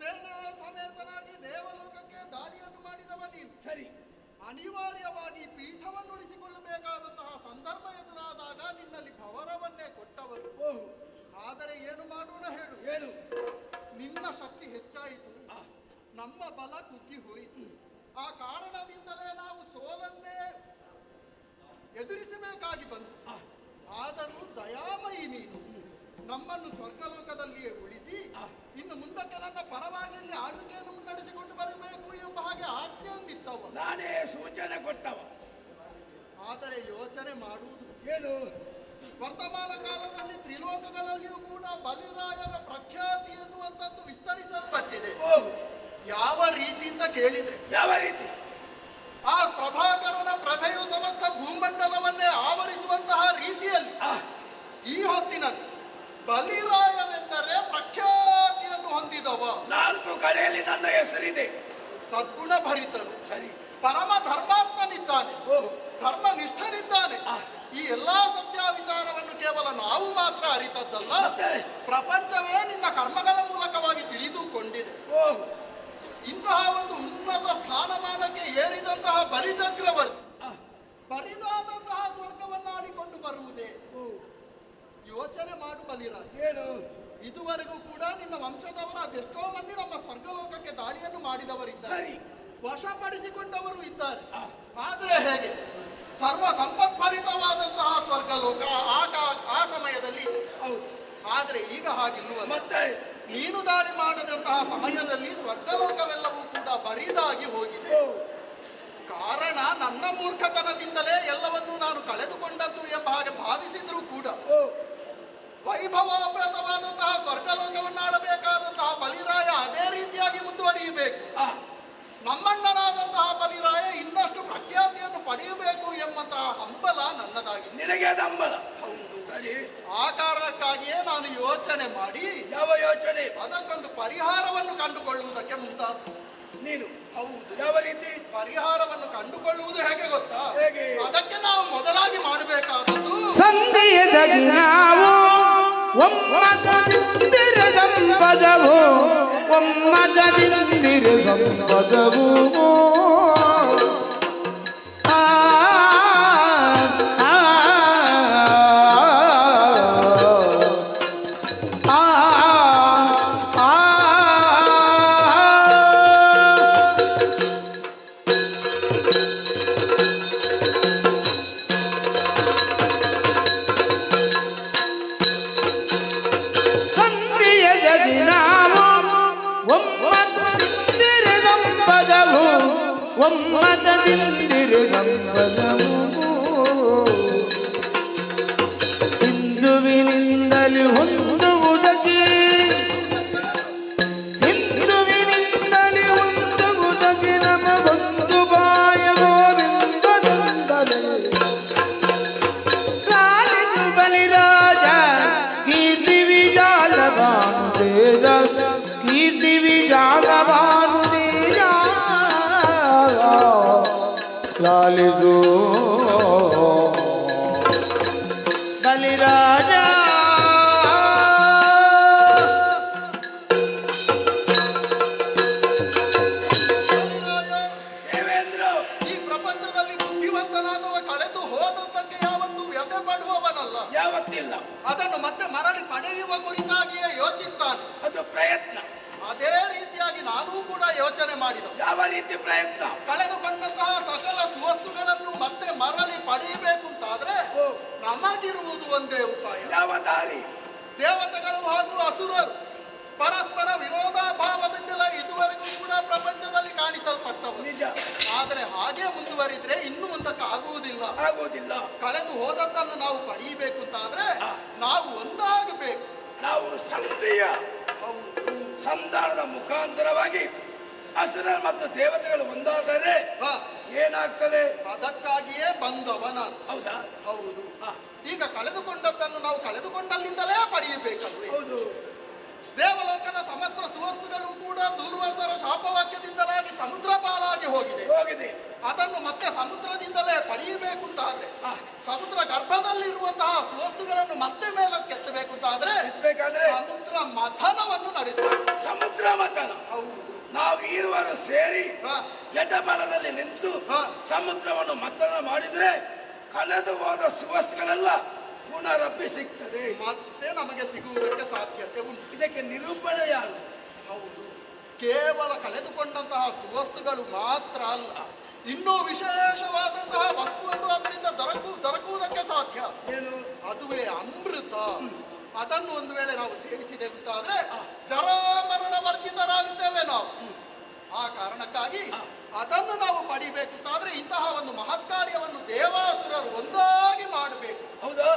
ಸೇನಾ ಸಮೇತನಾಗಿ ದೇವಲೋಕಕ್ಕೆ ದಾಳಿಯನ್ನು ಮಾಡಿದವ ನೀನು. ಸರಿ, ಅನಿವಾರ್ಯವಾಗಿ ಪೀಠವನ್ನು ಉಳಿಸಿಕೊಳ್ಳಬೇಕಾದಂತಹ ಸಂದರ್ಭ ಎದುರಾದಾಗ ನಿನ್ನಲ್ಲಿ ಭವರವನ್ನೇ ಕೊಟ್ಟವರು. ಆದರೆ ಏನು ಮಾಡೋಣ ಹೇಳು ಹೇಳು. ನಿನ್ನ ಶಕ್ತಿ ಹೆಚ್ಚಾಯಿತು, ನಮ್ಮ ಬಲ ಕುಗ್ಗಿ ಹೋಯಿತು. ಆ ಕಾರಣದಿಂದಲೇ ನಾವು ಸೋಲನ್ನೇ ಎದುರಿಸಬೇಕಾಗಿ ಬಂತು. ಆದರೂ ದಯಾಮಯಿ ನೀನು ನಮ್ಮನ್ನು ಸ್ವರ್ಗಲೋಕದಲ್ಲಿಯೇ ಉಳಿಸಿ ಇನ್ನು ಮುಂದಕ್ಕೆ ನನ್ನ ಪರವಾಗಿ ಆಳ್ವಿಕೆಯನ್ನು ಮುನ್ನಡೆಸಿಕೊಂಡು ಬರಬೇಕು ಎಂಬ ಹಾಗೆ ಆಜ್ಞೆಯನ್ನಿತ್ತವ. ನಾನೇ ಸೂಚನೆ ಕೊಟ್ಟವ. ಆದರೆ ಯೋಚನೆ ಮಾಡುವುದು ಏನು? ವರ್ತಮಾನ ಕಾಲದಲ್ಲಿ ತ್ರಿಲೋಕಗಳಲ್ಲಿಯೂ ಕೂಡ ಬಲಿರಾಯನ ಪ್ರಖ್ಯಾತಿ ಎನ್ನುವಂಥದ್ದು ವಿಸ್ತರಿಸಲ್ಪಟ್ಟಿದೆ. ಯಾವ ರೀತಿಯಿಂದ ಕೇಳಿದ್ರೆ, ಯಾವ ರೀತಿ? ಆ ಪ್ರಭಾಕರನ ಪ್ರಭೆಯು ಸಮಸ್ತ ಭೂಮಂಡಲವನ್ನೇ ಆವರಿಸುವಂತಹ ರೀತಿಯಲ್ಲಿ ಈ ಹೊತ್ತಿನಲ್ಲಿ ಬಲಿರಾಯನೆಂದರೆ ಪ್ರಖ್ಯಾತಿಯನ್ನು ಹೊಂದಿದವ. 4 ಕಡೆಯಲ್ಲಿ ನನ್ನ ಹೆಸರಿದೆ. ಸದ್ಗುಣ ಭರಿತನು, ಸರಿ, ಪರಮ ಧರ್ಮಾತ್ಮನಿದ್ದಾನೆ, ಧರ್ಮ ನಿಷ್ಠನಿದ್ದಾನೆ. ಈ ಎಲ್ಲಾ ಸತ್ಯ ವಿಚಾರವನ್ನು ಕೇವಲ ನಾವು ಮಾತ್ರ ಅರಿತದ್ದಲ್ಲ, ಪ್ರಪಂಚವೇ ನಿನ್ನ ಕರ್ಮಗಳ ಮೂಲಕವಾಗಿ ತಿಳಿದುಕೊಂಡಿದೆ. ಇಂತಹ ಒಂದು ಉನ್ನತ ಸ್ಥಾನಮಾನಕ್ಕೆ ಏರಿದಂತಹ ಬಲಿಚಕ್ರವರ್ತಿ ಬರಿದಾದಂತಹ ಸ್ವರ್ಗವನ್ನು ಆಡಿಕೊಂಡು ಬರುವುದೇ? ಯೋಚನೆ ಮಾಡು ಬಲಿರಾಜ. ಏನು? ಇದುವರೆಗೂ ಕೂಡ ನಿನ್ನ ವಂಶದವರ ಅದೆಷ್ಟೋ ಮಂದಿ ನಮ್ಮ ಸ್ವರ್ಗಲೋಕಕ್ಕೆ ದಾಳಿಯನ್ನು ಮಾಡಿದವರಿದ್ದಾರೆ, ವಶಪಡಿಸಿಕೊಂಡವರು ಇದ್ದಾರೆ. ಆದರೆ ಹೇಗೆ? ಸರ್ವ ಸಂಪತ್ಭರಿತವಾದಂತಹ ಸ್ವರ್ಗಲೋಕ ಆ ಸಮಯದಲ್ಲಿ. ಹೌದು, ಆದರೆ ಈಗ ಹಾಗಿಲ್ವ? ಮತ್ತೆ ನೀನು ದಾಳಿ ಮಾಡದಂತಹ ಸಮಯದಲ್ಲಿ ಸ್ವರ್ಗಲೋಕವೆಲ್ಲವೂ ಕೂಡ ಬರಿದಾಗಿ ಹೋಗಿದೆ. ಕಾರಣ ನನ್ನ ಮೂರ್ಖತನದಿಂದಲೇ ಎಲ್ಲವನ್ನೂ ನಾನು ಕಳೆದುಕೊಂಡದ್ದು ಎಂಬ ಹಾಗೆ ಭಾವಿಸಿದ್ರು ಕೂಡ ವೈಭವೋಪೇತವಾದಂತಹ ಸ್ವರ್ಗಲೋಕವನ್ನು ಆಳಬೇಕಾದಂತಹ ಬಲಿರಾಯ ಅದೇ ರೀತಿಯಾಗಿ ಮುಂದುವರಿಯಬೇಕು. ನಮ್ಮಣ್ಣನಾದಂತಹ ಬಲಿರಾಯ ಇನ್ನಷ್ಟು ಪ್ರಖ್ಯಾತಿಯನ್ನು ಪಡೆಯಬೇಕು ಎಂಬಂತಹ ಹಂಬಲ ನನ್ನದಾಗಿದೆ. ನಿನಗೆ ಅದು ಹಂಬಲ? ಹೌದು, ಸರಿ. ಆ ಕಾರಣಕ್ಕಾಗಿಯೇ ನಾನು ಯೋಚನೆ ಮಾಡಿ. ಯಾವ ಯೋಚನೆ? ಅದಕ್ಕೊಂದು ಪರಿಹಾರವನ್ನು ಕಂಡುಕೊಳ್ಳುವುದಕ್ಕೆ ಮುಂತಾದ ನೀನು. ಹೌದು. ಯಾವ ರೀತಿ ಪರಿಹಾರವನ್ನು ಕಂಡುಕೊಳ್ಳುವುದು ಹೇಗೆ ಗೊತ್ತಾ? ಹೇಗೆ? ಅದಕ್ಕೆ ನಾವು ಮೊದಲಾಗಿ ಮಾಡಬೇಕಾದದ್ದು ಸಂಧಿಯದಾಗಿ ನಾವು ಒಮ್ಮತದಿಂದಿರ ಸಂಪದವು ಒಮ್ಮತದಿಂದಿರ ಸಂಪದವು ಒಮ್ಮತದಿಂದಿರು ಸಂಪದವು ಹಿಂದುವಿನಿಂದಲೇ ಹೊಂದುವುದಕ್ಕೆ ಹಿಂದುವಿನಿಂದಲೇ ಹೊಂದುವುದಕ್ಕೆ ನಮಗೊಂದು ಬಾಯವೋ ಬಿಂಬದಿಂದಲೇ ಲಾಲಿಸು ಬಲಿರಾಜ ಕೀರ್ತಿ ವಿಶಾಲ ಭಾನು ತೇಜ ಕೀರ್ತಿ ವಿಶಾಲ ಭಾನು ತೇಜ ಲಾಲಿಸು ಬಲಿರಾಜ ದೇವೇಂದ್ರ, ಈ ಪ್ರಪಂಚದಲ್ಲಿ ಬುದ್ಧಿವಂತನಾದವ ಕಳೆದು ಹೋದದ್ದಕ್ಕೆ ಯಾವತ್ತೂ ವ್ಯಥೆ ಪಡುವವನಲ್ಲ. ಯಾವತ್ತಿಲ್ಲ. ಅದನ್ನು ಮತ್ತೆ ಮರಳಿ ಪಡೆಯುವ ಕುರಿತಾಗಿಯೇ ಯೋಚಿಸ್ತಾನೆ. ಅದು ಪ್ರಯತ್ನ. ಅದೇ ರೀತಿಯಾಗಿ ನಾನೂ ಕೂಡ ಯೋಚನೆ ಮಾಡಿದ. ಯಾವ ರೀತಿ ಪ್ರಯತ್ನ? ಕಳೆದುಕೊಂಡಂತಹ ಸಕಲ ಸುವಸ್ತುಗಳನ್ನು ಮತ್ತೆ ಮರಳಿ ಪಡೆಯಬೇಕು ಅಂತಾದ್ರೆ ನಮಗಿರುವುದು ಒಂದೇ ಉಪಾಯ. ಯಾವ ದಾರಿ? ದೇವತೆಗಳು ಹಾಗೂ ಅಸುರರು ಪರಸ್ಪರ ವಿರೋಧಾಭಾವದಿಂದಲೇ ಇದುವರೆಗೂ ಕೂಡ ಪ್ರಪಂಚದಲ್ಲಿ ಕಾಣಿಸಲ್ಪಟ್ಟವು. ನಿಜ. ಆದರೆ ಹಾಗೆ ಮುಂದುವರಿದ್ರೆ ಇನ್ನು ಮುಂದಕ್ಕೆ ಆಗುವುದಿಲ್ಲ. ಕಳೆದು ಹೋದದ್ದನ್ನು ನಾವು ಪಡೆಯಬೇಕು ಅಂತಾದ್ರೆ ನಾವು ಒಂದಾಗಬೇಕು. ನಾವು ಸಂಧಿಯ ಸಂಧಾನದ ಮುಖಾಂತರವಾಗಿ ಅಸುರ ಮತ್ತು ದೇವತೆಗಳು ಒಂದಾದರೆ ಏನಾಗ್ತದೆ? ಅದಕ್ಕಾಗಿಯೇ ಬಂದವ ನಾನು. ಹೌದಾ? ಹೌದು. ಈಗ ಕಳೆದುಕೊಂಡದ್ದನ್ನು ನಾವು ಕಳೆದುಕೊಂಡಲ್ಲಿಂದಲೇ ಪಡೆಯಬೇಕಲ್ವೇ? ಹೌದು. ದೇವಲೋಕದ ಸಮಸ್ತ ಸುವಸ್ತುಗಳು ಕೂಡ ದುರ್ವಾಸರ ಶಾಪವಾಕ್ಯದಿಂದಲಾಗಿ ಸಮುದ್ರ ಪಾಲಾಗಿ ಹೋಗಿದೆ. ಅದನ್ನು ಮತ್ತೆ ಸಮುದ್ರದಿಂದಲೇ ಪಡೆಯಬೇಕು ಅಂತಾದ್ರೆ ಸಮುದ್ರ ಗರ್ಭದಲ್ಲಿರುವಂತಹ ಸುವಸ್ತುಗಳನ್ನು ಮತ್ತೆ ಮೇಲೆ ಕೆತ್ತಬೇಕು ಅಂತಾದ್ರೆ ಸಮುದ್ರ ಮಥನವನ್ನು ನಡೆಸಬೇಕು. ಸಮುದ್ರ ಮಥನ? ಹೌದು. ನಾವು ಇರುವರು ಸೇರಿ ಎಡಬಲದಲ್ಲಿ ನಿಂತು ಸಮುದ್ರವನ್ನು ಮಥನ ಮಾಡಿದ್ರೆ ಕಳೆದು ಹೋದ ಸುವಸ್ತುಗಳೆಲ್ಲ ಪುನರಬ್ಬಿ ಸಿಗ್ತದೆ. ಮತ್ತೆ ನಮಗೆ ಸಿಗುವುದಕ್ಕೆ ಸಾಧ್ಯತೆ ಉಂಟು. ಇದಕ್ಕೆ ನಿರೂಪಣೆ ಯಾರು? ಹೌದು. ಕೇವಲ ಕಳೆದುಕೊಂಡಂತಹ ಸುವಸ್ತುಗಳು ಮಾತ್ರ ಅಲ್ಲ, ಇನ್ನೂ ವಿಶೇಷವಾದಂತಹ ವಸ್ತುವನ್ನು ಅದರಿಂದ ದೊರಕುವುದಕ್ಕೆ ಸಾಧ್ಯ. ಏನು? ಅದುವೇ ಅಮೃತ. ಅದನ್ನು ಒಂದು ವೇಳೆ ನಾವು ಸೇವಿಸಿದೆವು ಅಂತಾದ್ರೆ ಜರಾಮರಣ ವರ್ಜಿತರಾಗುತ್ತೇವೆ ನಾವು. ಆ ಕಾರಣಕ್ಕಾಗಿ ಅದನ್ನು ನಾವು ಪಡಿಬೇಕು ಅಂತಾದ್ರೆ ಇಂತಹ ಒಂದು ಮಹತ್ ಕಾರ್ಯವನ್ನು ದೇವಾಸುರರು ಒಂದಾಗಿ ಮಾಡಬೇಕು. ಹೌದಾ?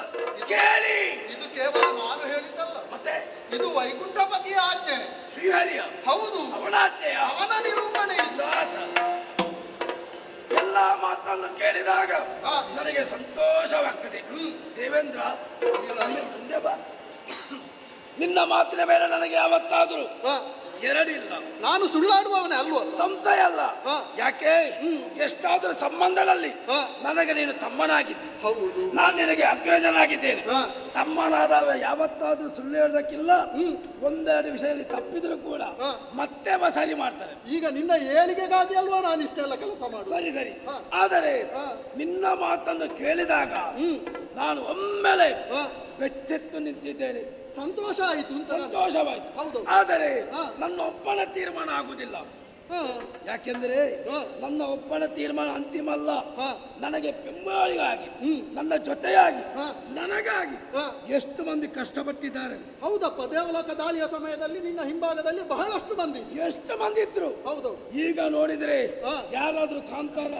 ಕೇಳಿ, ಇದು ಕೇವಲ ನಾನು ಹೇಳಿದ್ದಲ್ಲ, ಮತ್ತೆ ಇದು ವೈಕುಂಠಪತಿಯ ಆಜ್ಞೆ. ಶ್ರೀಹರಿಯ? ಹೌದು. ಅವನ ನಿರೂಪಣೆ. ಎಲ್ಲ ಮಾತನ್ನು ಕೇಳಿದಾಗ ನನಗೆ ಸಂತೋಷವಾಗ್ತದೆ. ದೇವೇಂದ್ರ, ಮುಂದೆ ಬಾ. ನಿನ್ನ ಮಾತಿನ ಮೇಲೆ ನನಗೆ ಯಾವತ್ತಾದರೂ ಎರಡಿಲ್ಲ. ನಾನು ಸುಳ್ಳಾಡುವವನೇ ಅಲ್ವ? ಸಂಶಯ ಅಲ್ಲ. ಯಾಕೆ? ಎಷ್ಟಾದರೂ ಸಂಬಂಧಗಳಲ್ಲಿ ನನಗೆ ನೀನು ತಮ್ಮನಾಗಿದ್ದೆ. ಹೌದು. ನಾನು ನಿನಗೆ ಅಗ್ರಜನಾಗಿದ್ದೇನೆ. ತಮ್ಮನಾದವ ಯಾವತ್ತಾದ್ರೂ ಸುಳ್ಳು ಹೇಳೋದಕ್ಕಿಲ್ಲ. ಒಂದೆರಡು ವಿಷಯದಲ್ಲಿ ತಪ್ಪಿದ್ರು ಕೂಡ ಮತ್ತೆ ಸರಿ ಮಾಡ್ತಾರೆ. ಈಗ ನಿನ್ನ ಏಳಿಗೆಗಾಗಿ ಅಲ್ವಾ ನಾನು ಇಷ್ಟೆಲ್ಲ ಕೆಲಸ ಮಾಡಿ. ಸರಿ ಸರಿ. ಆದರೆ ನಿನ್ನ ಮಾತನ್ನು ಕೇಳಿದಾಗ ನಾನು ಒಮ್ಮೆಲೆ ಬೆಚ್ಚೆತ್ತು ನಿಂತಿದ್ದೇನೆ. ಸಂತೋಷ ಆಯಿತು. ಸಂತೋಷವಾಯಿತು. ಹೌದು. ಆದರೆ ನನ್ನ ಒಬ್ಬನ ತೀರ್ಮಾನ ಆಗುವುದಿಲ್ಲ. ಯಾಕೆಂದ್ರೆ ನನ್ನ ಒಬ್ಬನ ತೀರ್ಮಾನ ಅಂತಿಮ ಅಲ್ಲ. ನನಗೆ ಬೆಂಬಲಿಗಾಗಿ, ನನ್ನ ಜೊತೆಯಾಗಿ, ನನಗಾಗಿ ಎಷ್ಟು ಮಂದಿ ಕಷ್ಟಪಟ್ಟಿದ್ದಾರೆ. ಹೌದಪ್ಪ. ದೇವಲೋಕ ದಾಳಿಯ ಸಮಯದಲ್ಲಿ ನಿನ್ನ ಹಿಂಭಾಗದಲ್ಲಿ ಬಹಳಷ್ಟು ಮಂದಿ. ಎಷ್ಟು ಮಂದಿ ಇದ್ರು? ಹೌದು. ಈಗ ನೋಡಿದ್ರೆ ಯಾರಾದ್ರೂ ಕಾಂತಾರ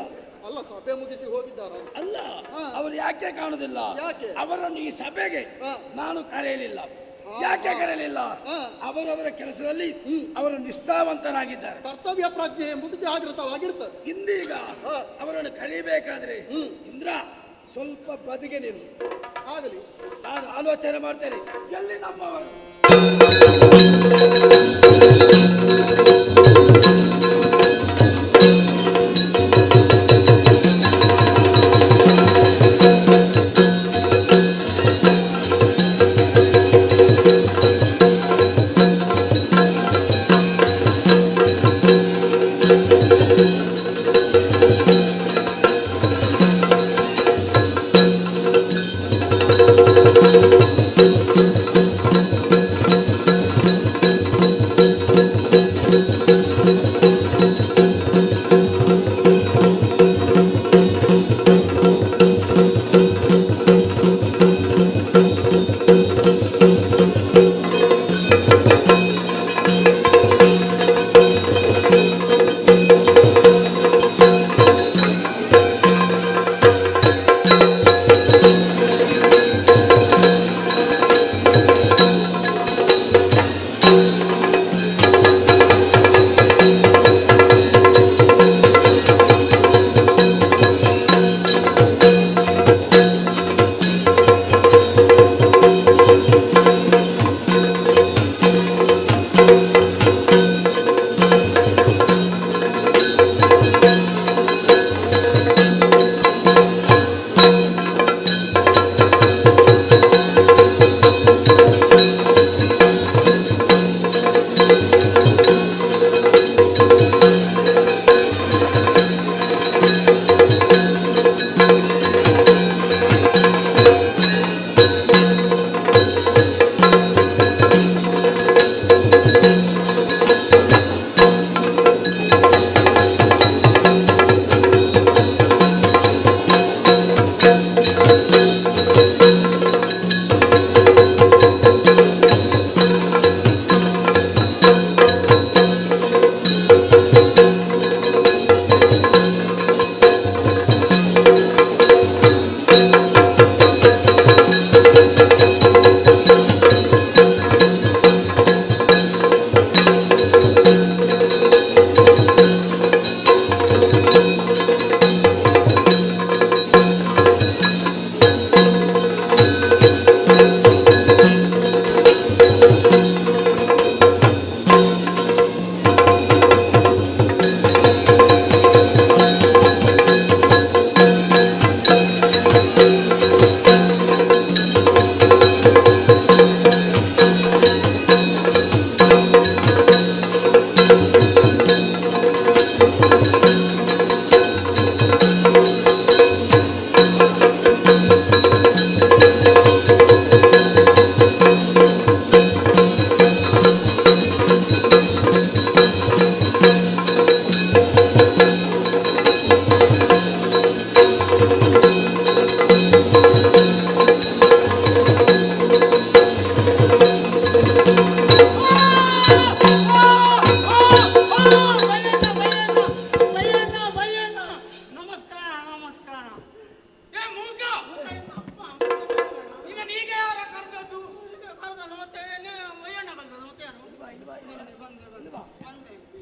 ಅಲ್ಲ, ಸಭೆ ಮುಗಿಸಿ ಹೋಗಿದ್ದಾರ ಅಲ್ಲ. ಅವರು ಯಾಕೆ ಕಾಣುದಿಲ್ಲ? ಯಾಕೆ? ಅವರನ್ನು ಈ ಸಭೆಗೆ ನಾನು ಕರೆಯಲಿಲ್ಲ. ಯಾಕೆ ಕರೆಯಲಿಲ್ಲ? ಅವರವರ ಕೆಲಸದಲ್ಲಿ ಅವರು ನಿಷ್ಠಾವಂತರಾಗಿದ್ದಾರೆ. ಕರ್ತವ್ಯ ಪ್ರಜ್ಞೆ ಎಂಬುದು ಜಾಗೃತವಾಗಿರ್ತದೆ. ಇಂದೀಗ ಅವರನ್ನು ಕಲಿಬೇಕಾದ್ರೆ ಇಂದ್ರ ಸ್ವಲ್ಪ ಬದಿಗೆ ನಿಲ್ಲು. ಆಗಲಿ, ನಾನು ಆಲೋಚನೆ ಮಾಡ್ತೇನೆ. ಎಲ್ಲಿ ನಮ್ಮವರು?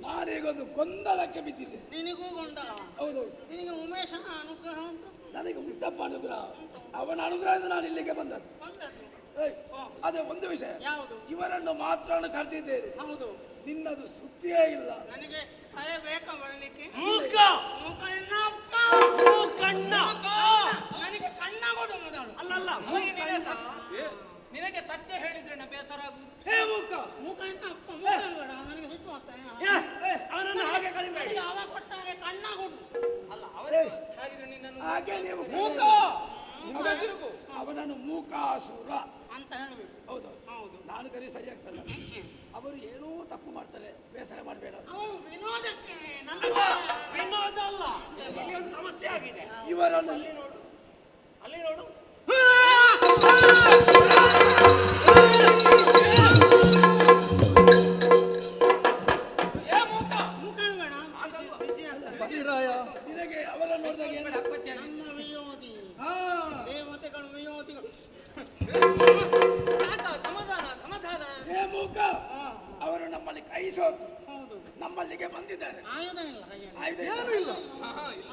ನಾನೀಗೊಂದು ಗೊಂದಲಕ್ಕೆ ಬಿದ್ದಿದ್ದೆ. ನಿನಗೂ ಗೊಂದಲ? ಹೌದು. ನಿನಗೆ ಉಮೇಶನ ಅನುಗ್ರಹ ಉಂಟು? ನನಗೆ ಉಂಟಪ್ಪ ಅನುಗ್ರಹ. ಅವನ ಅನುಗ್ರಹದಿಂದ ನಾನು ಇಲ್ಲಿಗೆ ಬಂದದ್ದು. ಆದ್ರೆ ಒಂದು ವಿಷಯ, ಯಾವುದು? ಇವರನ್ನು ಮಾತ್ರ ಕರೆದಿದ್ದೇನೆ. ಹೌದು. ನಿನ್ನದು ಸುದ್ದಿಯೇ ಇಲ್ಲ. ನನಗೆ ಭಯ ಬೇಕಾ ಬರಲಿಕ್ಕೆ? ಮೂಕ ಕಣ್ಣ ನನಗೆ ಕಣ್ಣ ಕೊಡು ಮೊದಲು. ಅಲ್ಲಲ್ಲ, ನಿನಗೆ ಸತ್ಯ ಹೇಳಿದ್ರೆ ನಾ ಬೇಸರ ಆಗುದು. ಹೇ ಮೂಕ ಮೂಕ ಅಂತ ಅಪ್ಪ ಮೂಕ ಬೇಡ, ನನಗೆ ಸಿಟ್ಟು ಆಗ್ತಾನೆ. ಅವನನ್ನು ಹಾಗೆ ಕರಿಬೇಡಿ. ಅವ ಕೊಟ್ಟಾಗ ಕಣ್ಣ ಕೊಡು. ಅಲ್ಲ ಹಾಗಿದ್ರೆ ನಿನ್ನನ್ನು ಹಾಗೆ ನೀವು ಮೂಕ ಅವನನ್ನು ಮೂಕಾಸುರ ಅಂತ ಹೇಳಬೇಕು. ಹೌದು ಹೌದು. ನಾನು ಕರಿ ಸರಿ ಆಗ್ತಲ್ಲ. ಅವರು ಏನೋ ತಪ್ಪು ಮಾಡ್ತಾರೆ, ಬೇಸರ ಮಾಡಬೇಡ. ವಿನೋದಕ್ಕೆ ವಿನೋದ ಅಲ್ಲ, ಇಲ್ಲಿ ಒಂದು ಸಮಸ್ಯೆ ಆಗಿದೆ. ಇವರನ್ನು ಅಲ್ಲಿ ನೋಡು, ಅಲ್ಲಿ ನೋಡು. ನಿನಗೆ ಅವರನ್ನು ನೋಡಿದಾಗ ನಮ್ಮ ವಿಯೋಧಿ ದೇವತೆಗಳು ವಿಯೋಧಿಗಳು. ಸಮಾಧಾನ ಸಮಾಧಾನ. ಹೇ ಮೂಕ, ಅವರು ನಮ್ಮಲ್ಲಿ ಕೈ ಸೋತು ನಮ್ಮಲ್ಲಿಗೆ ಬಂದಿದ್ದಾರೆ. ಆಯುಧ ಇಲ್ಲ, ಆಯುಧ ಏನು ಇಲ್ಲ,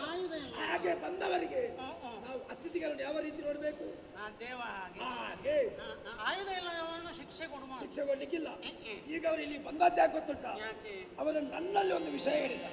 ಆಯುಧ ಇಲ್ಲ. ಹಾಗೆ ಬಂದವರಿಗೆ ನಾವು ಅತಿಥಿಗಳನ್ನು ಯಾವ ರೀತಿ ನೋಡಬೇಕು? ದೇವ ಹಾಗೆ ಆಯುಧ ಇಲ್ಲ, ಶಿಕ್ಷೆ ಕೊಡುವ. ಶಿಕ್ಷೆ ಕೊಡ್ಲಿಕ್ಕಿಲ್ಲ. ಈಗ ಅವರು ಇಲ್ಲಿ ಬಂದದ್ದೇ ಗೊತ್ತುಂಟ. ಅವರು ನನ್ನಲ್ಲಿ ಒಂದು ವಿಷಯ ಹೇಳಿದ.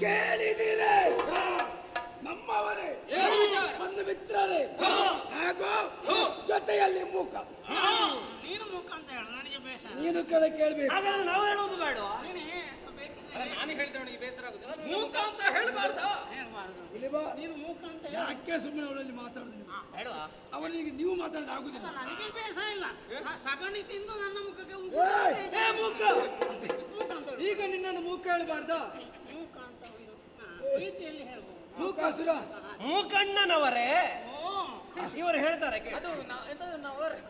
ಕೇಳಿದಿರೇ ನಮ್ಮವರೇ, ಬಂಧು ಮಿತ್ರರೇ, ಹಾಗೂ ಜೊತೆಯಲ್ಲಿ ಮೂಕ. ನೀನು ಮೂಕ ಅಂತ ಹೇಳು, ನನಗೆ ಬೇಸರ. ನೀನು ಕಡೆ ಕೇಳಬೇಕು. ಹಾಗಾದ್ರೆ ನಾವು ಹೇಳೋದು ಬೇಡ. ನಾನು ಹೇಳಿದ್ರೆ ಅವನಿಗೆ ಬೇಸರ ಆಗುದಿಲ್ಲ. ಮೂಕ ಅಂತ ಹೇಳಬಾರ್ದ? ಹೇಳಬಾರದು. ಇಲ್ಲಿ ಬಾ. ನೀನು ಮೂಕ ಅಂತ ಯಾಕೆ ಸುಮ್ಮನೆ ಅವಳಲ್ಲಿ ಮಾತಾಡುದು? ಹೇಳುವ. ಅವನಿಗೆ ನೀವು ಮಾತಾಡೋದು ಆಗುದಿಲ್ಲ. ನನಗೆ ಬೇಸರ ಇಲ್ಲ. ಸಗಣಿ ತಿಂದು ನನ್ನ ಮುಖಕ್ಕೆ ಮೂಕ. ಈಗ ನಿನ್ನನ್ನು ಮೂಕ ಹೇಳಬಾರ್ದ? ಮೂಕ ಅಂತ ಒಂದು ರೀತಿಯಲ್ಲಿ ಹೇಳ್ಬೋದು. ಮೂಕಾಸುರ. ಮೂಕಣ್ಣನವರೇ ಇವರು ಹೇಳ್ತಾರೆ. ಅದು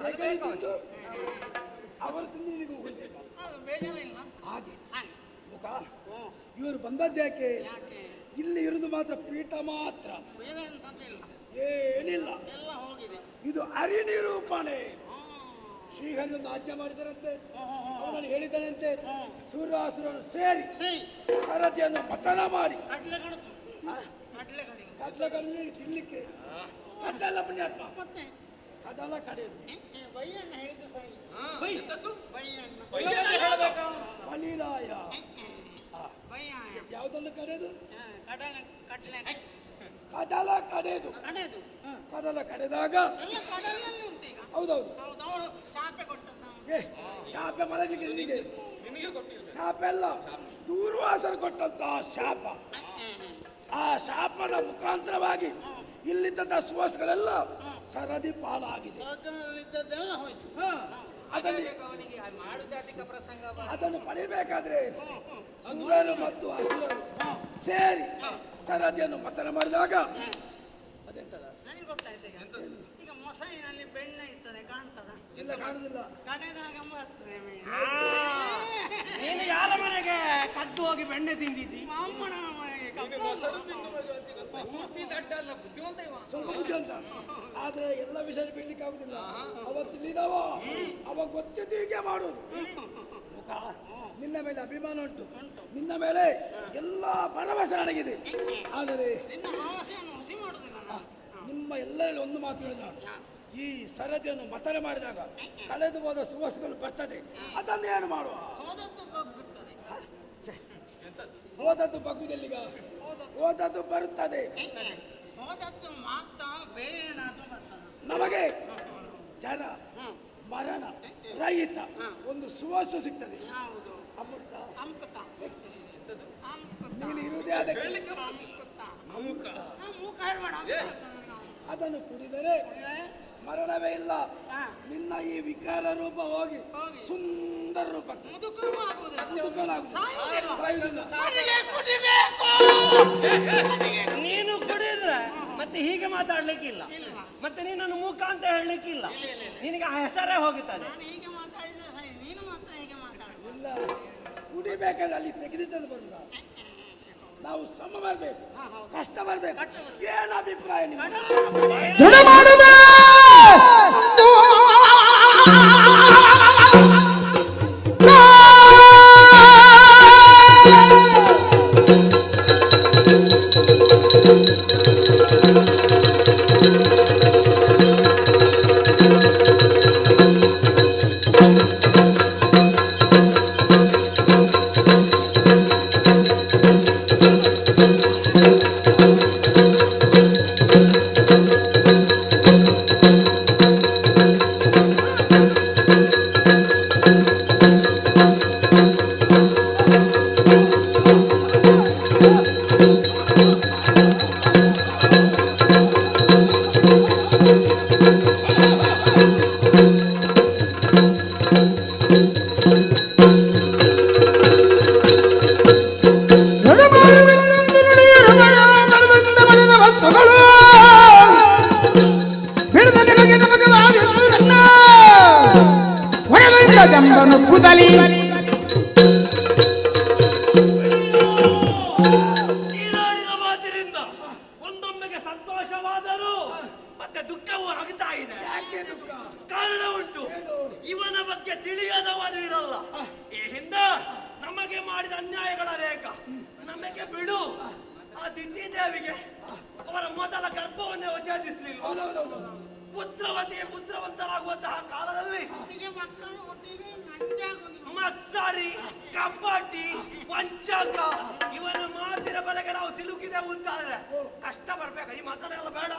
ಸಗಣಿ ತಿಂದು ಅವರು ತಿಂದು ನಿನಗೆ ಹೋಗಬೇಕು. ಬೇಜಾರಿಲ್ಲ ಹಾಗೆ ಮೂಕ. ಇವರು ಬಂದದ್ಯಾಕೆ? ಇಲ್ಲಿ ಇರುವುದು ಮಾತ್ರ ಪೀಠ ಮಾತ್ರ, ಬೇರೆ ಎಂತದ್ದಿಲ್ಲ, ಏನಿಲ್ಲ. ಎಲ್ಲ ಹೋಗಿದೆ. ಇದು ಅರಿನಿರೂಪಣೆ. ಶ್ರೀಹರಿಯನ್ನು ಆಜ್ಞೆ ಮಾಡಿದರಂತೆ, ಅವನನ್ನು ಹೇಳಿದನಂತೆ, ಸುರಾಸುರರು ಸೇರಿ ಸರದಿಯನ್ನು ಪತನ ಮಾಡಿ ಕಡ್ಲೆ ಕಡಿಮೆ ತಿನ್ಲಿಕ್ಕೆ ಕಡ್ಲೆಲ್ಲ ಪುಣ್ಯಾತ್ಮ ಮತ್ತೆ ಕಡಲ ಕಡೆದು ಬೈಯಣ್ಣ ಹೇಳಿದ್ದು ಸರಿ. ಬಲಿರಾಯ ಯಾವುದನ್ನು ಕಡೆದು? ಕಡಲ ಕಡೆದು. ಕಡಲ ಕಡೆದಾಗ ಹೌದೌದು ಚಾಪೆ ಕೊಟ್ಟದ್ದು ಚಾಪೆ ಮಲಗಿಗೆ ನಿನಗೆ ಚಾಪೆ ಅಲ್ಲ, ದೂರ್ವಾಸರು ಕೊಟ್ಟಂತಹ ಶಾಪ. ಆ ಶಾಪದ ಮುಖಾಂತರವಾಗಿ ಇಲ್ಲಿದ್ದಂತಹ ಸುವಾಸಗಳೆಲ್ಲ ಸರದಿ ಪಾಲಾಗಿದೆ. ಅದನ್ನು ಪಡೆಯಬೇಕಾದ್ರೆ ಸುರರು ಮತ್ತು ಅಸುರರು ಸೇರಿ ಸರದಿಯನ್ನು ಮತನ ಮಾಡಿದಾಗ ಅದೆಂತದ ನನಗೆ ಗೊತ್ತಾಯ್ತು. ಈಗ ಮೊಸರಿನಲ್ಲಿ ಬೆಣ್ಣೆ ಇರ್ತದೆ, ಕಾಣ್ತದ? ಇಲ್ಲ, ಕಾಣುದಿಲ್ಲ. ಕಡೆದಾಗ ಬರ್ತದೆ. ನೀನು ಯಾರ ಮನೆಗೆ ಕದ್ದು ಹೋಗಿ ಬೆಣ್ಣೆ ತಿಂದಿದ್ದಿ? ಅಮ್ಮನ ಮನೆಗೆ ಪೂರ್ತಿ ದಡ್ಡ ಅಲ್ಲ, ಬುದ್ಧಿವಂತ ಇವ. ಸ್ವಲ್ಪ ಬುದ್ಧಿವಂತ. ಆದ್ರೆ ಎಲ್ಲ ವಿಷಯ ಬಿಡ್ಲಿಕ್ಕೆ ಆಗುದಿಲ್ಲ. ಅವತ್ತಿಲ್ಲಿದಾವ ಅವ ಗೊತ್ತಿದ್ದು ಹೀಗೆ ಮಾಡೋದು. ನಿನ್ನ ಮೇಲೆ ಅಭಿಮಾನ ಉಂಟು, ನಿನ್ನ ಮೇಲೆ ಎಲ್ಲ ಭರವಸೆ ನನಗಿದೆ. ಆದರೆ ನಿಮ್ಮ ಎಲ್ಲರಲ್ಲಿ ಒಂದು ಮಾತು ಹೇಳಿದ ನಾನು, ಈ ಸರದಿಯನ್ನು ಮತನ ಮಾಡಿದಾಗ ಕಳೆದು ಹೋದ ಸುವಾಸಗಳು ಬರ್ತದೆ, ಅದನ್ನು ಏನು ಮಾಡುವ? ಹೋದದ್ದು ಬಗ್ಗುದೆಲ್ಲಿಗ? ಹೋದದ್ದು ಬರುತ್ತದೆ. ನಮಗೆ ಜನ ಮರಣ ರಹಿತ ಒಂದು ಸುವಾಸ ಸಿಗ್ತದೆ. ನೀನು ಇರುವುದೇ ಅದಕ್ಕೆ. ಅದನ್ನು ಕುಡಿದರೆ ಮರಣವೇ ಇಲ್ಲ. ನಿನ್ನ ಈ ವಿಕಾರ ರೂಪ ಹೋಗಿ ಸುಂದರ ರೂಪ ನೀನು ಕುಡಿದ್ರೆ ಮತ್ತೆ ಹೀಗೆ ಮಾತಾಡ್ಲಿಕ್ಕಿಲ್ಲ, ಮತ್ತೆ ನೀನನ್ನು ಮೂಕ ಅಂತ ಹೇಳಲಿಕ್ಕಿಲ್ಲ. ನಿನಗೆ ಆ ಹೆಸರೇ ಹೋಗುತ್ತದೆ. ಇಲ್ಲ, ಕುಡಿಬೇಕಾದ್ರೆ ಅಲ್ಲಿ ತೆಗೆದಿಟ್ಟದ್ದು ಬರುದ. ನಾವು ಶ್ರಮ ಬರಬೇಕು, ಕಷ್ಟ ಬರಬೇಕು. ಏನು ಅಭಿಪ್ರಾಯ ಮಾತಿನಿಂದ ಒಂದೊಮ್ಮೆಗೆ ಸಂತೋಷವಾದರೂ ಮತ್ತೆ ದುಃಖವೂ ಆಗುತ್ತಾ ಇದೆ. ಕಾರಣ ಉಂಟು. ಇವನ ಬಗ್ಗೆ ತಿಳಿಯದವರು ಇರಲ್ಲ. ಈ ಹಿಂದೆ ನಮಗೆ ಮಾಡಿದ ಅನ್ಯಾಯಗಳ ರೇಖ ನಮಗೆ ಬಿಡು. ಆ ದಿತಿ ದೇವಿಗೆ ಅವರ ಮೊದಲ ಗರ್ಭವನ್ನೇ ವಿಚ್ಛೇದಿಸಲಿಲ್ಲ. ಪುತ್ರವಂತರಾಗುವಂತಹ ಕಾಲದಲ್ಲಿ ಮತ್ಸಾರಿ, ಕಪಟಿ, ವಂಚಕ ಇವನ ಮಾತಿನ ಬಲೆಗೆ ನಾವು ಸಿಲುಕಿದೆವು ಅಂತಾದ್ರೆ ಕಷ್ಟ ಬರ್ಬೇಕು. ಈ ಮಾತನೆಲ್ಲ ಬೇಡ.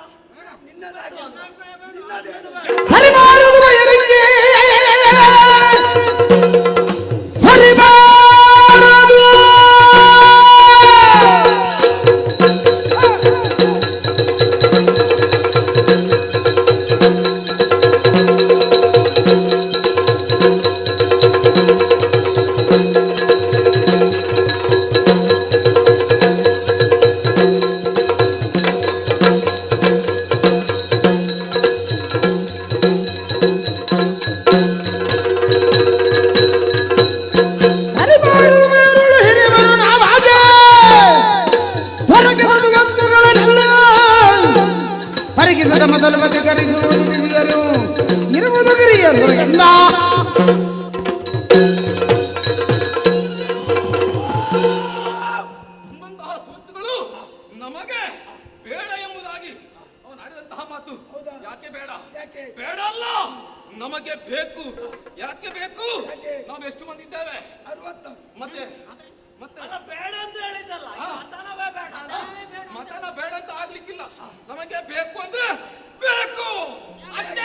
ಮೊದಲು ಬಗೆಹರಿಸುವುದು ಇರುವುದು ಗಿರಿಯರು ಎಂದ ಸೂತ್ರಗಳು ನಮಗೆ ಬೇಡ ಎಂಬುದಾಗಿ ಅವನು ಆಡಿದಂತಹ ಮಾತು ಯಾಕೆ ಬೇಡ? ಬೇಡ ಅಲ್ಲ, ನಮಗೆ ಬೇಕು. ಯಾಕೆ ಬೇಕು? ನಾವು ಎಷ್ಟು ಮಂದಿ ಇದ್ದೇವೆ? 60. ಮತ್ತೆ ಬೇಡ ಅಂತ ಹೇಳಿದ್ದಲ್ಲ, ಮತನ ಬೇಡ ಅಂತ ಆಗ್ಲಿಕ್ಕಿಲ್ಲ. ನಮಗೆ ಬೇಕು ಅಂದ್ರೆ ಬೇಕು ಅಷ್ಟೇ.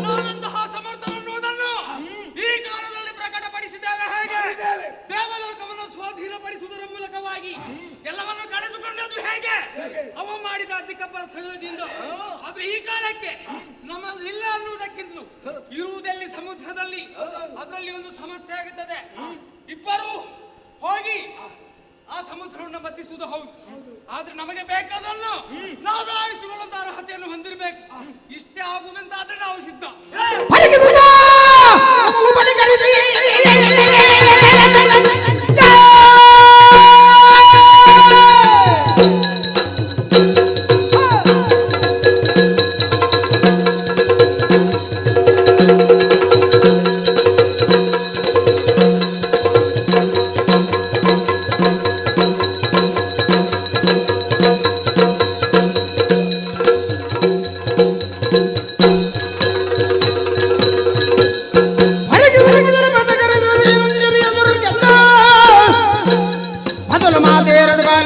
ನಾವೆಂತಹ ಸಮರ್ಥರನ್ನುವುದನ್ನು ಈ ಕಾಲದಲ್ಲಿ ಪ್ರಕಟಪಡಿಸಿದ್ದೇವೆ. ಹೇಗೆ? ದೇವಲೋಕವನ್ನು ಸ್ವಾಧೀನಪಡಿಸುವುದರ ಮೂಲಕವಾಗಿ ಎಲ್ಲವನ್ನು ಕಳೆದುಕೊಂಡದ್ದು ಹೇಗೆ? ಅವ ಮಾಡಿದ ಅಧಿಕಪರ ಸಂಯೋಜನೆಯಿಂದ. ಆದ್ರೆ ಈ ಕಾಲಕ್ಕೆ ನಮ್ಮಲ್ಲಿಲ್ಲ ಅನ್ನುವುದಕ್ಕಿಂತಲೂ ಇರುವುದೆಲ್ಲಿ ಸಮುದ್ರದಲ್ಲಿ. ಅದರಲ್ಲಿ ಒಂದು ಸಮಸ್ಯೆ ಆಗುತ್ತದೆ. ಇಬ್ಬರು ಹೋಗಿ ಆ ಸಮುದ್ರವನ್ನು ಬತ್ತಿಸುವುದು ಹೌದು, ಆದ್ರೆ ನಮಗೆ ಬೇಕಾದನ್ನು ನಾವೇ ಆರಿಸಿಕೊಳ್ಳುವಂತ ಅರ್ಹತೆಯನ್ನು ಹೊಂದಿರಬೇಕು. ಇಷ್ಟೇ ಆಗುವುದಂತಾದ್ರೆ ನಾವು ಸಿದ್ಧ.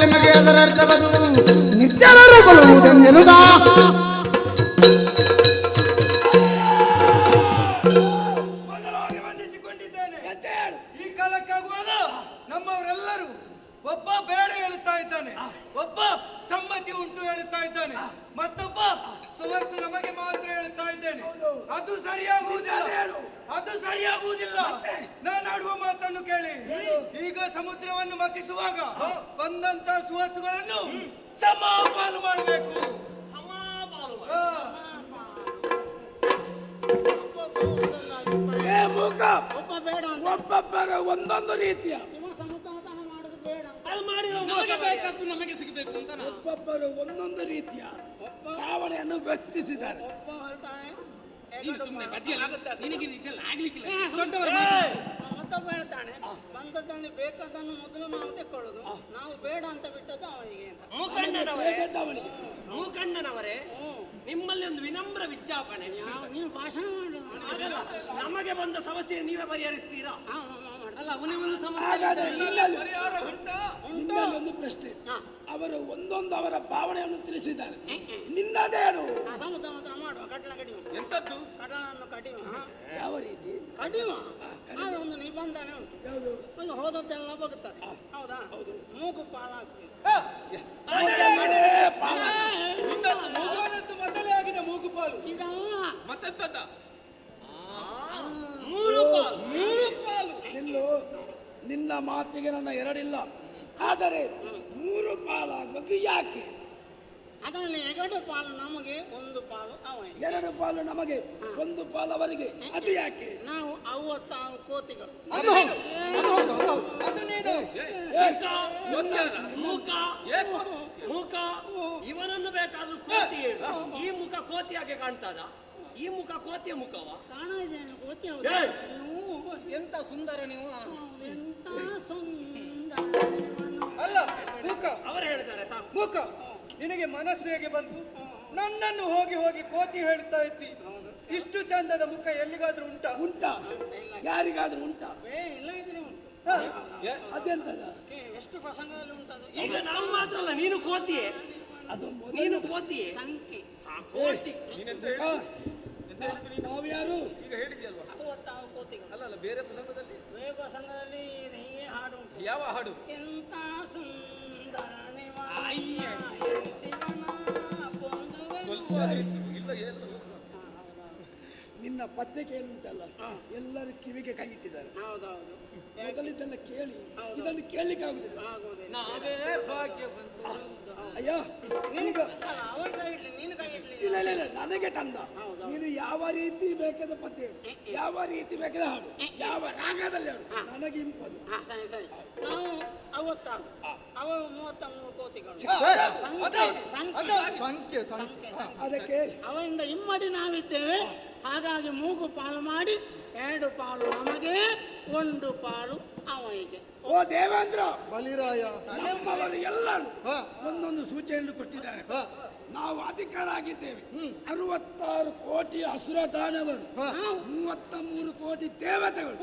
ನಿಮಗೆ ಅದರ ಅರ್ಥವದು ನಿರ್ಜನರು ಕೊಡುವುದೆನ್ನೆನುಗ ಈ ಕಾಲಕ್ಕಾಗುವಾಗ ನಮ್ಮವರೆಲ್ಲರೂ ಒಬ್ಬ ಬೇಡ ಹೇಳುತ್ತಾ ಇದ್ದಾನೆ, ಒಬ್ಬ ಸಮ್ಮತಿ ಉಂಟು ಹೇಳುತ್ತಾ ಇದ್ದಾನೆ, ಮತ್ತೊಬ್ಬ ಸುವರ್ಣ ನಮಗೆ ಮಾತ್ರ ಹೇಳುತ್ತಾ ಇದ್ದೇನೆ. ಅದು ಸರಿಯಾಗುವುದಿಲ್ಲ, ಅದು ಸರಿಯಾಗುವುದಿಲ್ಲ. ನಾನು ಆಡುವ ಮಾತನ್ನು ಕೇಳಿ. ಈಗ ಸಮುದ್ರವನ್ನು ಮತಿಸುವಾಗ ಬಂದಂತ ಸುವಸ್ತುಗಳನ್ನು ಸಮಪಾಲು ಮಾಡಬೇಕು. ಒಬ್ಬೊಬ್ಬರ ಒಂದೊಂದು ರೀತಿಯ ಬೇಕಾದ್ದು ನಮಗೆ ಸಿಗಬೇಕು ಅಂತ ಒಬ್ಬೊಬ್ಬರು ಒಂದೊಂದು ರೀತಿಯ ಭಾವನೆಯನ್ನು ವ್ಯಕ್ತಿಸಿದ್ದಾರೆ. ಮತ್ತೊಬ್ಬ ಹೇಳ್ತಾನೆ, ಬಂದದ್ದಲ್ಲಿ ಬೇಕಾದನ್ನು ಮೊದಲು ನಾವು ತೆಕ್ಕೊಳ್ಳೋದು, ನಾವು ಬೇಡ ಅಂತ ಬಿಟ್ಟದ್ದು ಅವನಿಗೆ ಅಂತ. ಮೂಕಣ್ಣನವರೇ, ನಿಮ್ಮಲ್ಲಿ ಒಂದು ವಿನಮ್ರ ವಿಜ್ಞಾಪನೆ. ನೀನು ಭಾಷಣ ಮಾಡು. ನಮಗೆ ಬಂದ ಸಮಸ್ಯೆ ನೀವೇ ಪರಿಹರಿಸ್ತೀರಾ? ಅಲ್ಲ, ಒಂದು ಪ್ರಶ್ನೆ. ಅವರು ಒಂದೊಂದು ಅವರ ಭಾವನೆಯನ್ನು ತಿಳಿಸಿದ್ದಾರೆ. ನಿನ್ನದೇನು? ಸಮುದ್ರ ಮಾತ್ರ ಮಾಡುವ ಕಟ್ಟಣ ಕಡಿಮೆ. ಎಂತದ್ದು? ಕಟ್ಟಣವನ್ನು ಕಡಿಮೆ. ಯಾವ ರೀತಿ ಕಡಿಮೆ? ಅದು ಒಂದು ನಿಬಂಧನೆ ಉಂಟು. ಯಾವುದು? ಒಂದು ಹೋದದ್ದೆಲ್ಲ ಬಗ್ತಾರೆ. ಹೌದಾ? ಹೌದು. ಮೂಗು ಪಾಲಾಗ್ಬೇಕು. ಮೊದಲೇ ಆಗಿದೆ ಮೂಗು ಪಾಲು. ಇದಲ್ಲ ಮತ್ತೆಂತದ? ಮೂರು ಪಾಲು. ನಿಲ್ಲು. ನಿನ್ನ ಮಾತಿಗೆ ನನ್ನ ಎರಡಿಲ್ಲ, ಆದರೆ 3 ಪಾಲಾಗಬೇಕು. ಯಾಕೆ? ಅದರಲ್ಲಿ 2 ಪಾಲು ನಮಗೆ, 1 ಪಾಲು ಅವನಿಗೆ. 2 ಪಾಲು ನಮಗೆ, 1 ಪಾಲು ಅವರಿಗೆ. ಅದು ಯಾಕೆ? ನಾವು 50 ಕೋತಿಗಳು. ಮೂಕ ಇವನನ್ನು ಬೇಕಾದ್ರೂ ಕೋತಿ ಹೇಳು. ಈ ಮುಖ ಕೋತಿಯಾಗೆ ಕಾಣ್ತದ? ಈ ಮುಖ ಕೋತಿಯ ಮುಖವ? ಕೋತಿ. ಎಂತ ಸುಂದರ ನೀವು! ಎಂತ ಸುಂದರ ಅಲ್ಲ ಮೂಕ, ಅವರು ಹೇಳ್ತಾರೆ ಸಾಕು. ಮೂಕ, ನಿನಗೆ ಮನಸ್ಸು ಹೇಗೆ ಬಂತು? ನನ್ನನ್ನು ಹೋಗಿ ಹೋಗಿ ಕೋತಿ ಹೇಳ್ತಾ ಇದ್ದಿ. ಇಷ್ಟು ಚಂದದ ಮುಖ ಎಲ್ಲಿಗಾದ್ರೂ ಉಂಟಾ? ಉಂಟಾ? ಯಾರಿಗಾದ್ರೂ ಉಂಟಾ? ಇಲ್ಲ ಇದ್ರೆ ಉಂಟು. ಅದೆಂತದ? ಎಷ್ಟು ಪ್ರಸಂಗದಲ್ಲಿ ಉಂಟದು. ಈಗ ನಾವು ಮಾತ್ರ ಅಲ್ಲ, ನೀನು ಕೋತಿಯೇ. ಅದು ನೀನು ಕೋತಿಯೇ. ಸಂಖ್ಯೆ ಕೋತಿ. ನಾವು ಯಾರು? ಈಗ ಹೇಳಿದ್ಯಲ್ವಾ? 50 ಕೋತಿಗಳು. ಅಲ್ಲ, ಬೇರೆ ಪ್ರಸಂಗದಲ್ಲಿ? ಬೇರೆ ಪ್ರಸಂಗದಲ್ಲಿ ಹೀಗೆ ಹಾಡು ಉಂಟು. ಯಾವ ಹಾಡು? ಎಂತ ಸುಂದರ ಇಲ್ಲ ಎಲ್ಲ ನಿನ್ನ ಪತ್ರಿಕೆಯಲ್ಲಿ ಉಂಟಲ್ಲ, ಎಲ್ಲರ ಕಿವಿಗೆ ಕೈ ಇಟ್ಟಿದ್ದಾರೆ. ಮೊದಲಿದ್ದೆಲ್ಲ ಕೇಳಿ ಇದನ್ನು ಕೇಳಲಿಕ್ಕೆ ಆಗುದಿಲ್ಲ. ಅಯ್ಯ, ಇಲ್ಲ ಇಲ್ಲ ಇಲ್ಲ, ನನಗೆ ತಂದ. ನೀನು ಯಾವ ರೀತಿ ಬೇಕಾದ ಪದ್ಯ, ಯಾವ ರೀತಿ ಬೇಕಾದ ಹಾಡು, ಯಾವ ರಾಗದಲ್ಲಿ ಹಾಡು, ನನಗೆ ಇಂಪದು. ನಾವು 56, ಅವರು 33 ಕೋತಿಗಳು. ಅದಕ್ಕೆ ಅವರಿಂದ ಇಮ್ಮಡಿ ನಾವಿದ್ದೇವೆ. ಹಾಗಾಗಿ 3 ಪಾಲು ಮಾಡಿ 2 ಪಾಲು ನಮಗೆ, 1 ಪಾಲು ಅವನಿಗೆ. ಓ ದೇವೇಂದ್ರ, ಬಲಿರಾಯ, ನಮ್ಮವರು ಎಲ್ಲರೂ ಒಂದೊಂದು ಸೂಚನೆಯನ್ನು ಕೊಟ್ಟಿದ್ದಾರೆ. ನಾವು ಅಧಿಕಾರ ಆಗಿದ್ದೇವೆ. 66 ಕೋಟಿ ಅಸುರ ದಾನವರು, 33 ಕೋಟಿ ದೇವತೆಗಳು.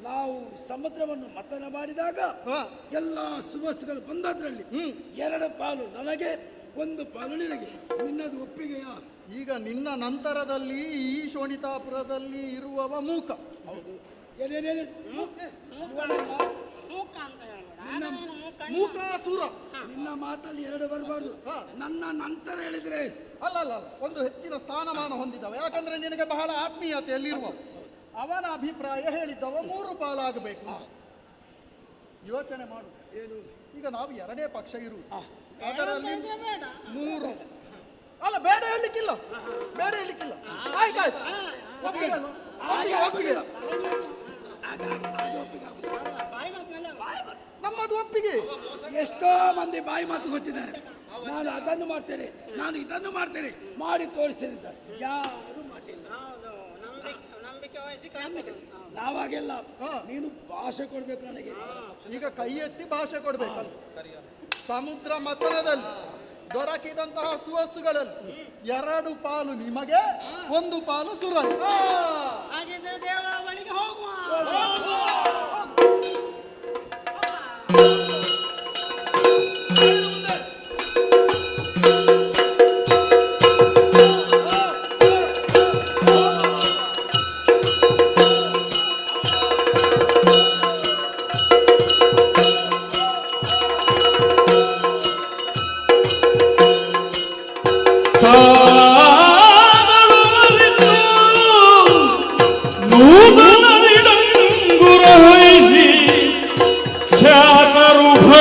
ನಾವು ಸಮುದ್ರವನ್ನು ಮತನ ಮಾಡಿದಾಗ ಎಲ್ಲ ಸುವಸ್ತುಗಳು ಬಂದದ್ರಲ್ಲಿ 2 ಪಾಲು ನನಗೆ, 1 ಪಾಲು ನಿನಗೆ. ನಿನ್ನದು ಒಪ್ಪಿಗೆಯಾ? ಈಗ ನಿನ್ನ ನಂತರದಲ್ಲಿ ಈ ಶೋಣಿತಾಪುರದಲ್ಲಿ ಇರುವವ ಮೂಕ. ಹೌದು. ಮೂಕಾಸುರ. ನಿನ್ನ ಮಾತಲ್ಲಿ 2 ಬರಬಾರ್ದು. ನನ್ನ ನಂತರ ಹೇಳಿದ್ರೆ ಅಲ್ಲ ಅಲ್ಲ, ಒಂದು ಹೆಚ್ಚಿನ ಸ್ಥಾನಮಾನ ಹೊಂದಿದವ. ಯಾಕಂದ್ರೆ ನಿನಗೆ ಬಹಳ ಆತ್ಮೀಯತೆಯಲ್ಲಿರುವ ಅವನ ಅಭಿಪ್ರಾಯ ಹೇಳಿದ್ದವ 3 ಪಾಲಾಗಬೇಕು. ಯೋಚನೆ ಮಾಡು. ಏನು? ಈಗ ನಾವು 2 ಪಕ್ಷ ಇರುವುದು, ಅದರಲ್ಲಿ 3 ಅಲ್ಲ ಬೇಡ ಹೇಳಲಿಕ್ಕಿಲ್ಲ, ಬೇಡ ಹೇಳಲಿಕ್ಕಿಲ್ಲ. ಆಯ್ತಾಯ್ತು, ಒಪ್ಪಿಗೆ ನಮ್ಮದು ಒಪ್ಪಿಗೆ. ಎಷ್ಟೋ ಮಂದಿ ಬಾಯಿ ಮಾತು ಕೊಟ್ಟಿದ್ದಾರೆ. ನಾನು ಅದನ್ನು ಮಾಡ್ತೇನೆ, ನಾನು ಇದನ್ನು ಮಾಡ್ತೇನೆ, ಮಾಡಿ ತೋರಿಸ್ತೇನೆ ಅಂತ ಯಾರು ಮಾಡಲಿಲ್ಲ. ನಾವಾಗೆಲ್ಲ ನೀನು ಭಾಷೆ ಕೊಡ್ಬೇಕು ನನಗೆ. ಈಗ ಕೈ ಎತ್ತಿ ಭಾಷೆ ಕೊಡ್ಬೇಕಲ್ಲ. ಸಮುದ್ರ ಮಥನದಲ್ಲಿ ದೊರಕಿದಂತಹ ಸುವಸ್ತುಗಳಲ್ಲಿ 2 ಪಾಲು ನಿಮಗೆ, 1 ಪಾಲು ಸುರಲಿ. ಹಾಗಿದ್ರೆ ದೇವಾವಳಿಗೆ ಹೋಗುವ.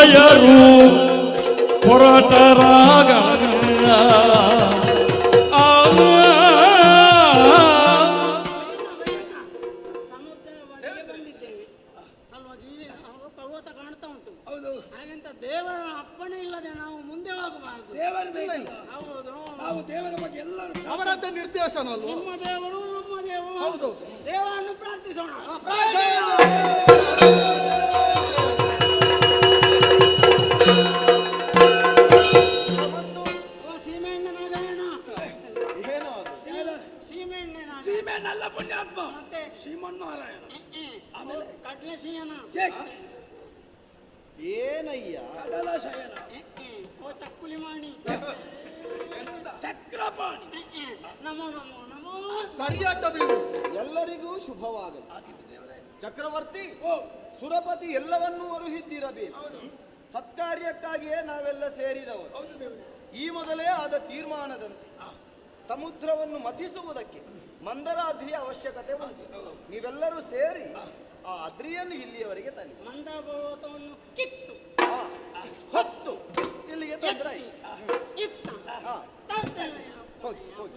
ರಾಯರು ಹೊರಟರಾಗ ಪರ್ವತ ಕಾಣ್ತಾ ಉಂಟು. ಹೌದು, ಹಾಗಂತ ದೇವರ ಅಪ್ಪಣೆ ಇಲ್ಲದೆ ನಾವು ಮುಂದೆ ಹೋಗಬಾರದು. ದೇವರ ಹೌದು, ನಾವು ದೇವರ ಬಗ್ಗೆ ಎಲ್ಲರೂ ಅವರದ್ದೇ ನಿರ್ದೇಶನ ಅಲ್ವಾ? ನಿಮ್ಮ ದೇವರು ನಮ್ಮ ದೇವರು. ಹೌದು, ದೇವರನ್ನು ಪ್ರಾರ್ಥಿಸೋಣ. ಸೀಮೆಣ್ಣಲ್ಲ ಪುಣ್ಯಾತ್ಮ, ಮತ್ತೆ ಶ್ರೀಮನ್ನಾರಾಯಣ, ಆಮೇಲೆ ಕಡ್ಲೆ ಶಯನ, ಏನಯ್ಯ ಕಡಲ ಶಯನ, ಓ ಚಕ್ಕುಲಿ ಮಾಣಿ, ಚಕ್ರಪಾಣಿ, ನಮೋ ನಮೋ ನಮೋ. ಸರಿಯಾದ ಎಲ್ಲರಿಗೂ ಶುಭವಾಗಲಿ. ಚಕ್ರವರ್ತಿ, ಸುರಪತಿ ಎಲ್ಲವನ್ನೂ ಅರುಹಿದ್ದಿರಬೇಕು. ಸತ್ಕಾರ್ಯಕ್ಕಾಗಿಯೇ ನಾವೆಲ್ಲ ಸೇರಿದವರು. ಈ ಮೊದಲೇ ಆದ ತೀರ್ಮಾನದಂತೆ ಸಮುದ್ರವನ್ನು ಮಥಿಸುವುದಕ್ಕೆ ಮಂದರಾದ್ರಿಯ ಅವಶ್ಯಕತೆ ಉಂಟು. ನೀವೆಲ್ಲರೂ ಸೇರಿ ಆ ಅದ್ರಿಯನ್ನು ಇಲ್ಲಿಯವರೆಗೆ ತನ್ನಿ. ಮಂದರ ಪರ್ವತವನ್ನು ಕಿತ್ತು ಹೊತ್ತು ಇಲ್ಲಿಗೆ ತೊಂದರೆ ಇತ್ತ ಹೋಗಿ ಹೋಗಿ.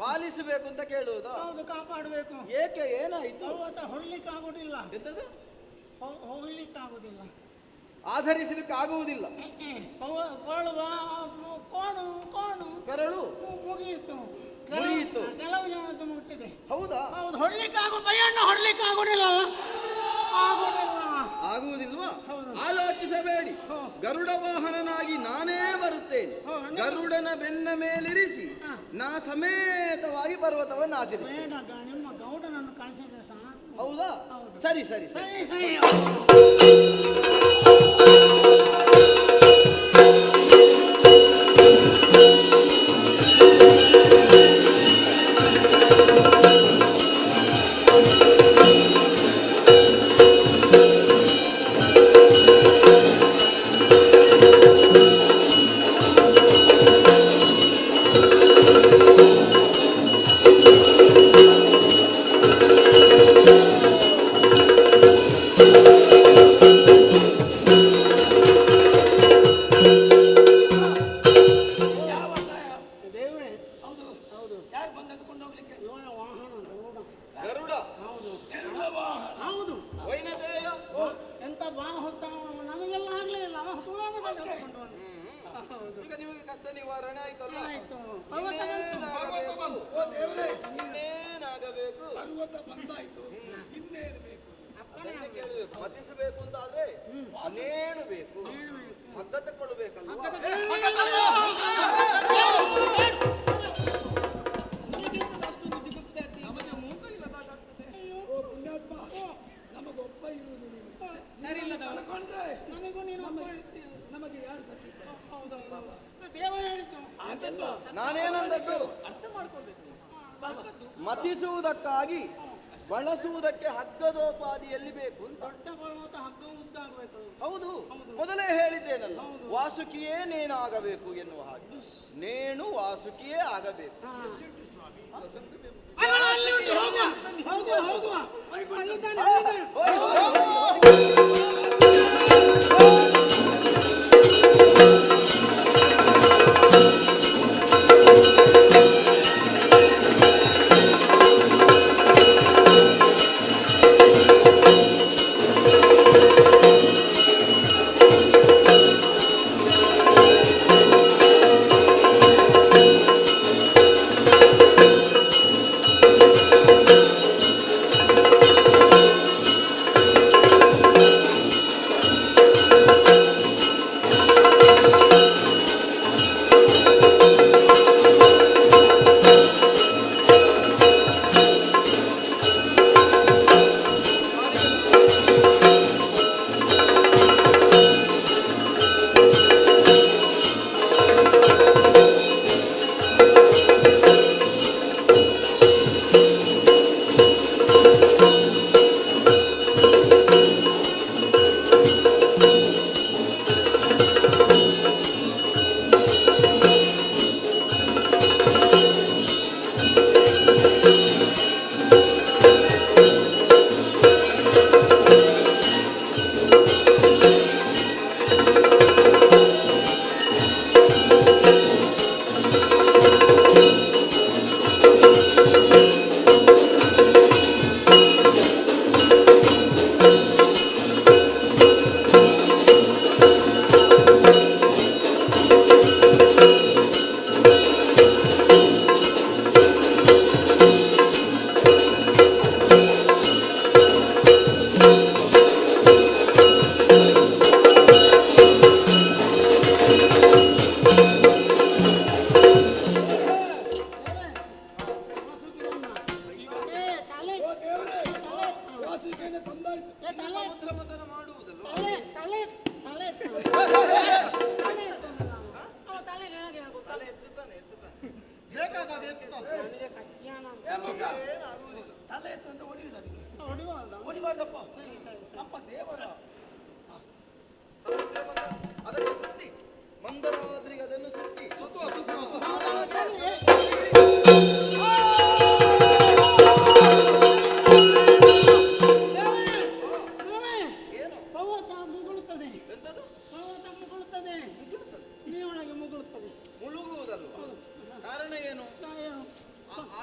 ಪಾಲಿಸಬೇಕು ಅಂತ ಕೇಳುವುದು. ಹೌದು, ಕಾಪಾಡಬೇಕು. ಏಕೆ, ಏನಾಯ್ತು? ಹೊರಲಿಕ್ಕೆ ಆಗುದಿಲ್ಲ. ಹೋಗ್ಲಿಕ್ಕೆ ಆಗುದಿಲ್ಲ, ಆಧರಿಸಲಿಕ್ಕೆ ಆಗುವುದಿಲ್ಲ. ಕೋಣು ಕೋಣು ಕರಳು ಮುಗಿಯಿತು, ಮುಗಿಯಿತು. ಕೆಲವು ಜನದ್ದು ಮುಟ್ಟಿದೆ. ಹೌದಾ? ಹೌದು, ಹೊರಲಿಕ್ಕೆ ಬಯ್ಯಣ್ಣ ಹೊರಲಿಕ್ಕೆ ಆಗುದಿಲ್ಲ. ಆಗುವುದಿಲ್ವಾ? ಆಲೋಚಿಸಬೇಡಿ. ಗರುಡ ವಾಹನನಾಗಿ ನಾನೇ ಬರುತ್ತೇನೆ. ಗರುಡನ ಬೆನ್ನ ಮೇಲಿರಿಸಿ ನಾ ಸಮೇತವಾಗಿ ಪರ್ವತವನ್ನು ಆಚರಿಸ್ತೇನೆ. ನಿಮ್ಮ ಗೌಡನನ್ನು ಕಳಿಸಿದ್ರೆ ಸಹ. ಹೌದಾ? ಸರಿ ಸರಿ ಸರಿ ಸರಿ. ಮತಿಸಬೇಕು ಅಂತಾದ್ರೆ ಅನೇಳು ಬೇಕು, ಹಗ್ಗ ತಕ್ಕೊಳ್ಬೇಕಲ್ವಾ? ನಮಗೊಬ್ಬ ಇರುವುದು ಸರಿ ಇಲ್ಲದ ನನಗೂ ನೀನು ನಮಗೆ ಯಾರು ದೇವ ಹೇಳಿತು. ನಾನೇನಂದದ್ದು? ಅರ್ಥ ಮಾಡ್ಕೊಳ್ಬೇಕು. ಮತಿಸುವುದಕ್ಕಾಗಿ ಬಳಸುವುದಕ್ಕೆ ಹಗ್ಗದೋಪಾದಿ ಎಲ್ಲಿ ಬೇಕು ಅಂತ. ದೊಡ್ಡ ಪರ್ವತ ಹಗ್ಗ ಉದ್ದಾಗಬೇಕು. ಹೌದು, ಮೊದಲೇ ಹೇಳಿದ್ದೇನಲ್ಲ, ವಾಸುಕಿಯೇ ನೇನಾಗಬೇಕು ಎನ್ನುವ ಹಾಗೆ ನೇಣು ವಾಸುಕಿಯೇ ಆಗಬೇಕು. ಅಲ್ಲಿ ಉಂಟು, ಹೋಗುವ ಹೋಗುವ. ಅಲ್ಲಿದ್ದಾನೆ, ಅದಕ್ಕೆ ಸುತ್ತಿ ಮಂದರಾದ್ರಿಗೆ ಅದನ್ನು ಸುತ್ತಿ ಪರ್ವತ ಮುಗುಳುತ್ತದೆ. ಪರ್ವತ ಮುಗುಳುತ್ತದೆ, ನೀವೊಳಗೆ ಮುಗುಳುತ್ತದೆ. ಮುಳುಗುವುದಲ್ಲ. ಕಾರಣ ಏನು?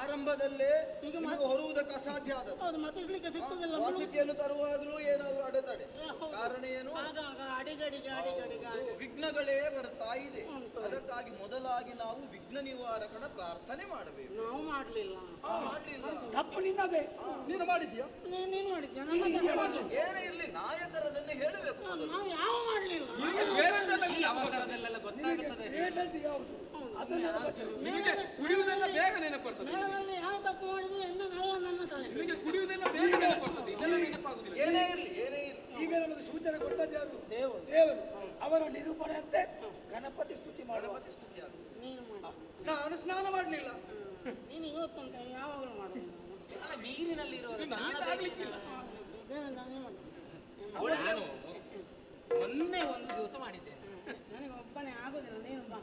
ಆರಂಭದಲ್ಲೇ ನಿಮಗೆ ಹೊರುವುದಕ್ಕೆ ಅಸಾಧ್ಯ ಆದದ್ದು. ಹೌದು, ಮತಿಸ್ಲಿಕ್ಕೆ ಸಿಕ್ಕುದಿಲ್ಲ. ವಾಸುಕಿಯನ್ನು ತರುವಾಗಲೂ ಏನಾದರೂ ಅಡೆತಡೆ. ಕಾರಣ ಏನು? ಅಡಿಗಡಿಗೆ ವಿಘ್ನಗಳೇ ಬರ್ತಾ ಇದೆ. ಅದಕ್ಕಾಗಿ ಮೊದಲಾಗಿ ನಾವು ವಿಘ್ನ ನಿವಾರಕನ ಪ್ರಾರ್ಥನೆ ಮಾಡಬೇಕು. ನಾವು ಮಾಡಲಿಲ್ಲ. ತಪ್ಪು ನಿನ್ನದೇ. ನೀನು ಮಾಡಿದ್ಯಾ? ನೀನು ಮಾಡಿದ್ಯಾ? ಏನೇ ಇರ್ಲಿ, ನಾಯಕರದನ್ನೇ ಹೇಳಬೇಕು. ನಾವು ಯಾವ ಮಾಡಲಿಲ್ಲ. ಅವಸರದಲ್ಲೆಲ್ಲ ಗೊತ್ತಾಗುತ್ತದೆ. ಯಾವುದು ಕುಡಿಯುವುದೆಲ್ಲ ಬೇಗ ನೆನಪರ್ತದೆ. ಮೇಳದಲ್ಲಿ ಯಾವ ತಪ್ಪು ಮಾಡಿದ್ರು ಎನ್ನಲ್ಲ ನನ್ನ ತಲೆ. ನಿಮಗೆ ಕುಡಿಯುವುದೆಲ್ಲ ಬೇಗ ನೆನಪರ್ತದೆ, ಇದೆಲ್ಲ ನೆನಪಾಗುದಿಲ್ಲ. ಏನೇ ಇರ್ಲಿ, ಏನೇ ಇರ್ಲಿ, ಈಗ ನಮಗೆ ಸೂಚನೆ ಕೊಟ್ಟದ್ದು ಯಾರು? ದೇವರು. ಅವರ ನಿರೂಪಣೆಯಂತೆ ಗಣಪತಿ ಸ್ತುತಿ ಮಾಡುವ. ನೀನು ಮಾಡು. ನಾನು ಸ್ನಾನ ಮಾಡಲಿಲ್ಲ. ನೀನು ಇವತ್ತಂತ ಯಾವಾಗಲೂ ಮಾಡುದಿಲ್ಲ. ನೀರಿನಲ್ಲಿರುವ ಆಗ್ಲಿಕ್ಕಿಲ್ಲ. ದೇವೇಂದ್ರ ನೀನು ಮಾಡು. ನಾನು ಮೊನ್ನೆ ಒಂದು ದಿವಸ ಮಾಡಿದ್ದೇನೆ. ನನಗೆ ಒಬ್ಬನೇ ಆಗುದಿಲ್ಲ, ನೀನು ಬಾ.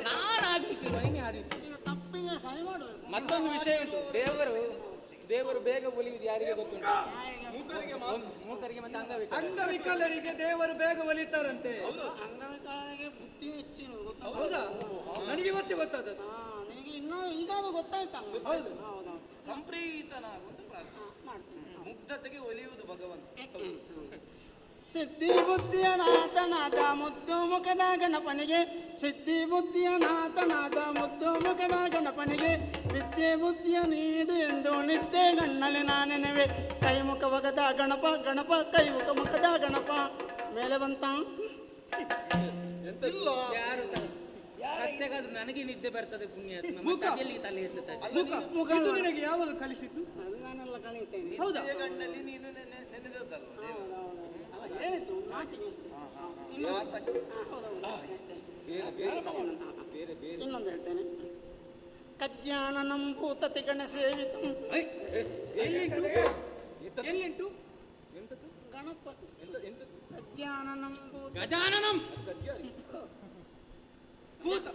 ನಾನು ಆಗ್ಲಿಕ್ಕಿಲ್ಲ, ನೀನೇ ಆದಿತ್ತು. ಈಗ ತಪ್ಪಿಗೆ ಸರಿ ಮಾಡಬೇಕು. ಮತ್ತೊಂದು ವಿಷಯ ಉಂಟು. ದೇವರು ಬೇಗ ಒಲಿಯುವುದು ಯಾರಿಗೆ ಗೊತ್ತುಂಟು? ಮೂಕರಿಗೆ ಮತ್ತೆ ಅಂಗವಿಕಲರಿಗೆ ದೇವರು ಬೇಗ ಒಲಿತಾರಂತೆ. ಅಂಗವಿಕಲರಿಗೆ ಬುದ್ಧಿ ಹೆಚ್ಚಿನ ಗೊತ್ತಾ? ಹೌದಾ? ನನಗೆ ಇವತ್ತೇ ಗೊತ್ತಾದದ್ದು. ನಿನಗೆ ಇನ್ನೂ ಈಗಾಗ ಗೊತ್ತಾಯ್ತಲ್ಲ. ಹೌದು. ಹೌದೌದು. ಸಂಪ್ರೀತನಾಗುವಂತ ಪ್ರಾರ್ಥನೆ ಮಾಡ್ತೀನಿ. ಮುಗ್ಧತೆಗೆ ಒಲಿಯುವುದು ಭಗವಂತ. ಸಿದ್ಧಿ ಬುದ್ಧಿಯ ನಾಥನಾದ ಮುದ್ದು ಮುಖದ ಗಣಪನಿಗೆ, ಸಿದ್ಧಿ ಬುದ್ಧಿಯ ನಾಥನಾದ ಮುದ್ದು ಮುಖದ ಗಣಪನಿಗೆ, ವಿದ್ಯೆ ಬುದ್ಧಿಯ ನೀಡು ಎಂದು ನಿದ್ದೆ ಗಣ್ಣಲ್ಲಿ ನಾನೆನವೆ. ಕೈ ಮುಖ ಒಗದ ಗಣಪ ಗಣಪ, ಕೈ ಮುಖದ ಗಣಪ. ಮೇಲೆ ಬಂತ ಯಾರು ಸತ್ಯಗಾದ್ರೂ ನನಗೆ ನಿದ್ದೆ ಬರ್ತದೆ. ಪುಣ್ಯ ತಲೆ ಮುಖ ನಿನಗೆ ಯಾವಾಗ ಕಲಿಸಿದ್ದು? ನಾನೆಲ್ಲ ಕಲಿತೇನೆ. ಹೌದಾ? ಗಣ್ಣಲ್ಲಿ ನೀನು ನೆನೆದದ್ದಲ್ವ? ಹೇಳಿತು ಮಾತಿಗೆ ಇನ್ನೊಂದು ಹೇಳ್ತೇನೆ. ಕಜ್ಜಾನನಂ ಭೂತತಿಗಣ ಸೇವಿತಂ. ಎಲ್ಲಿಂಟು ಗಣಪತಿ ಕಜ್ಜಾನನಂ ಭೂತ ಗಜಾನನಂ ಭೂತ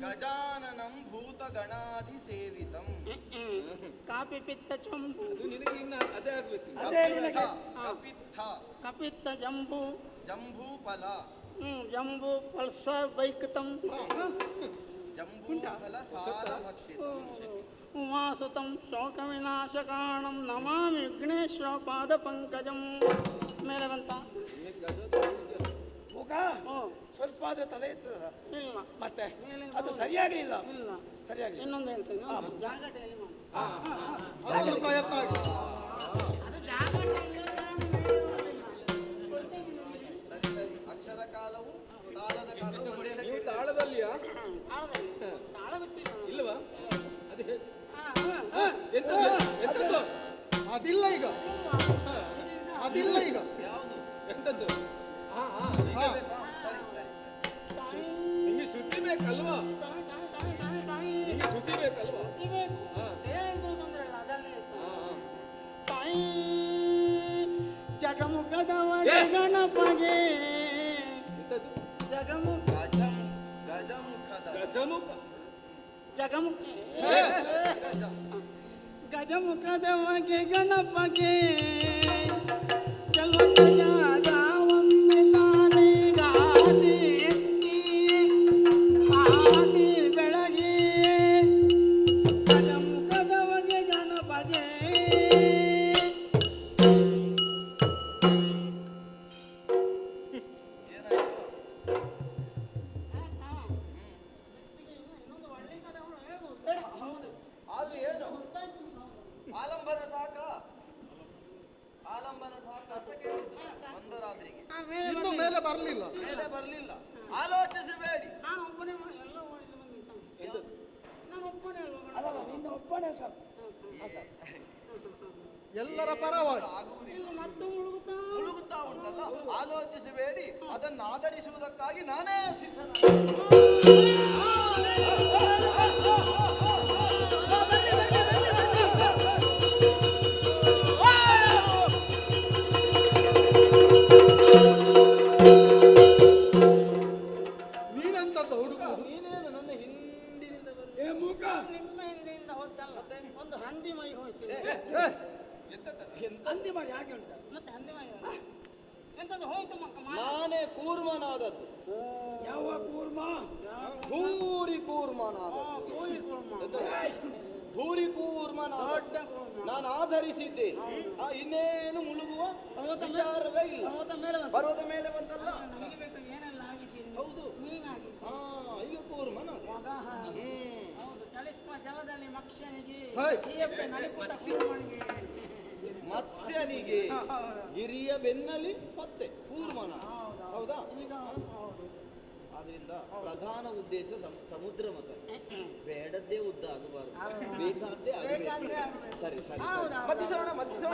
ಗಜಾನನಂ ಭೂತ ಗಣಾಧಿ ಸೇವಿತಂ. ಕಾಪಿ ಪಿತ್ತ ಚಂಬು ನಿನಗೆ ಇನ್ನ ಅದೇ ಆಗ್ಬೇಕು. ಕಪಿತ್ತ ಜಂಬು ಜಂಬೂ ಫಲ ಜಂಬು ಪಲ್ಸರ್ ಬೈಕ್ ತಂ ಜಂಬೂ ಫಲ ಸಾರ ಭಕ್ಷಿತಂ. ಉಮಾಸುತಂ ಶೋಕ ವಿನಾಶಕಾಣಂ ನಮಾಮಿ ವಿಘ್ನೇಶ್ವರ ಪಾದ ಪಂಕಜಂ. ಮೇಲೆ ಬಂತ ಮುಖ ಸ್ವಲ್ಪ ಅದು ತಲೆ ಇರ್ತದ ಇಲ್ಲ ಮತ್ತೆ ಅದು ಸರಿಯಾಗಿ ಇಲ್ಲ ಇಲ್ಲ ಸರಿಯಾಗಿ ಇನ್ನೊಂದು ಹೇಳ್ತೇನೆ ಜಾಗ ಟೈಲಿ ಮಾಡು. ಅದೊಂದು ಪ್ರಯತ್ನ ಆಗಿ ಅದು ಜಾಗ ಅಕ್ಷರ ಕಾಲವು ತಾಳದ ಕಾಲವು ನೀವು ತಾಳದಲ್ಲಿಯಾ ತಾಳ ಬಿಟ್ಟಿಲ್ಲ ಇಲ್ವಾ? ಅದು ಅದಿಲ್ಲ ಈಗ ಅದಿಲ್ಲ ಈಗ ಎಂತದ್ದು? ನಿಮಗೆ ಸುದ್ದಿ ಬೇಕಲ್ವಾ? ನಿಮಗೆ ಸುದ್ದಿ ಬೇಕಲ್ವಾ? ಜಗಮುಖದವರೆ ಗಣಪಗೆ ಜಗಮುಖ ಗಜಮುಖದವಗೆ ಗಣಪಗೆ ಚಲ್ವತಜಾಗ ಒಂದೆ ತಾನೆಗಾದಿ ಎತ್ತಿ ಆದಿ ಬೆಳಗ್ಗೆ ಗಜಮುಖದವಗೆ ಗಣಪಗೆ ಆದ್ರೆ ಏನು ಆಲಂಬನ ಸಾಕ ಆಲಂಬನ ಸಾಕ ಅಂತ ಕೇಳಿದ್ರು ಮಂದರಾದ್ರಿಗೆ. ಇನ್ನು ಮೇಲೆ ಬರಲಿಲ್ಲ ಮೇಲೆ ಬರಲಿಲ್ಲ. ಆಲೋಚಿಸಬೇಡಿ. ನಾನು ಒಬ್ಬನೇ ಎಲ್ಲ ಓಡಿಸಿ ಬಂದಿದ್ದ ನಾನು ಒಬ್ಬನೇ ಅಲ್ಲ ನಿನ್ನ ಒಬ್ಬನೇ ಸಾಕು ಎಲ್ಲರ ಪರವಾಗಿ ಇಲ್ಲ ಮತ್ತು ಮುಳುಗುತ್ತಾ ಉಂಟಲ್ಲ, ಆಲೋಚಿಸಬೇಡಿ. ಅದನ್ನು ಆಧರಿಸುವುದಕ್ಕಾಗಿ ನಾನೇ ಸಿದ್ಧನ. ನೀನೆಂತದ್ದು ಹುಡುಗುವುದು ನೀನೇನು ನನ್ನ ಹಿಂದಿನಿಂದ ಏ ಮುಖ ನಿಮ್ಮ ಹಿಂದೆಯಿಂದ ಹೋದ್ದಲ್ಲ ಒಂದು ಹಂದಿ ಮೈ ಹೋಯ್ತು ಹಂದಿ ಮಾಡಿ ಹಾಗೆ ಉಂಟ ಮತ್ತೆ ಹಂದಿ ಮೈ ಎಂತದ್ದು ಹೋಯ್ತು ಮಕ್ಕ ನಾನೇ ಕೂರ್ಮನಾದದ್ದು. ಯಾವ ಕೂರ್ಮ ಭೂರಿ ಕೂರ್ಮನಾದದ್ದು. ಭೂರಿ ಕೂರ್ಮನಾದ ನಾನು ಆಧರಿಸಿದ್ದೆ. ಇನ್ನೇನು ಮುಳುಗುವ ವಿಚಾರವೇ ಇಲ್ಲ. ಪರ್ವತ ಮೇಲೆ ಬಂತಲ್ಲ. ಏನೆಲ್ಲ ಆಗಿದ್ದೀನಿ ಹೌದು ಮೀನಾಗಿ ಈಗ ಕೂರ್ಮನಾದ. ಹೌದು ಚಲಿಸುವ ಜಲದಲ್ಲಿ ಮಕ್ಷನಿಗೆ ನಲಿಪುಟ ಮತ್ಸ್ಯನಿಗೆ ಹಿರಿಯ ಬೆನ್ನಲಿ ಮತ್ತೆ ಕೂರ್ಮನ. ಹೌದಾ? ಆದ್ರಿಂದ ಪ್ರಧಾನ ಉದ್ದೇಶ ಸಮುದ್ರ ಮತ. ಬೇಡದ್ದೇ ಉದ್ದ ಆಗಬಾರದು, ಬೇಕಾದ್ದೇ ಆಗಬೇಕು. ಸರಿ ಸರಿ ಮತ್ತಿಸೋಣ ಮತ್ತಿಸೋಣ.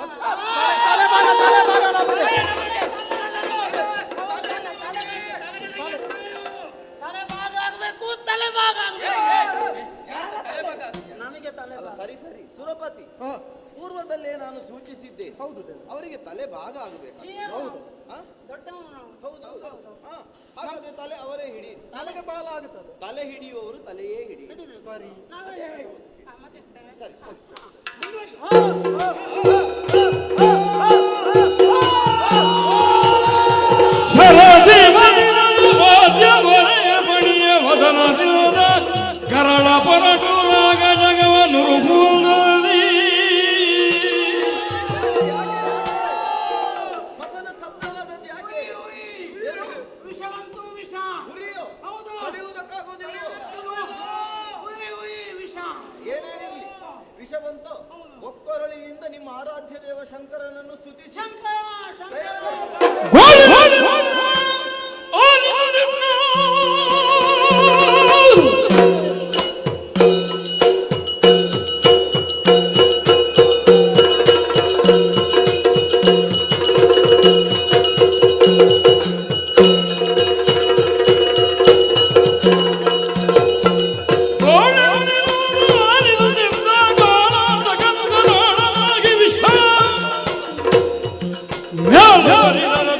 ತಲೆ ಭಾಗ ಆಗಬೇಕು ತಲೆ ಭಾಗ ಆಗಬೇಕು ನಮಗೆ ತಲೆ ಸರಿ ಸರಿ ಸುರಪತಿ, ಪೂರ್ವದಲ್ಲೇ ನಾನು ಸೂಚಿಸಿದ್ದೆ. ಹೌದು, ಅವರಿಗೆ ತಲೆ ಭಾಗ ಆಗಬೇಕು. ಹೌದು ದೊಡ್ಡವನು. ಹೌದು. ಹಾಗಾದ್ರೆ ತಲೆ ಅವರೇ ಹಿಡಿ. ತಲೆಗೆ ಬಾಲ ಆಗುತ್ತದೆ. ತಲೆ ಹಿಡಿಯುವವರು ತಲೆಯೇ ಹಿಡಿ. ಸರಿ ಸರಿ ಕರಳ ಪರಟೂರಾಗ ಜಗವ ನುರುಗುವುದೀ ವಿಷವಂತೂ ವಿಷ ಹೌದು ವಿಷ ಏನೇನಿರಲಿ ವಿಷವಂತ ಒಕ್ಕೊರಳಿನಿಂದ ನಿಮ್ಮ ಆರಾಧ್ಯ ದೇವ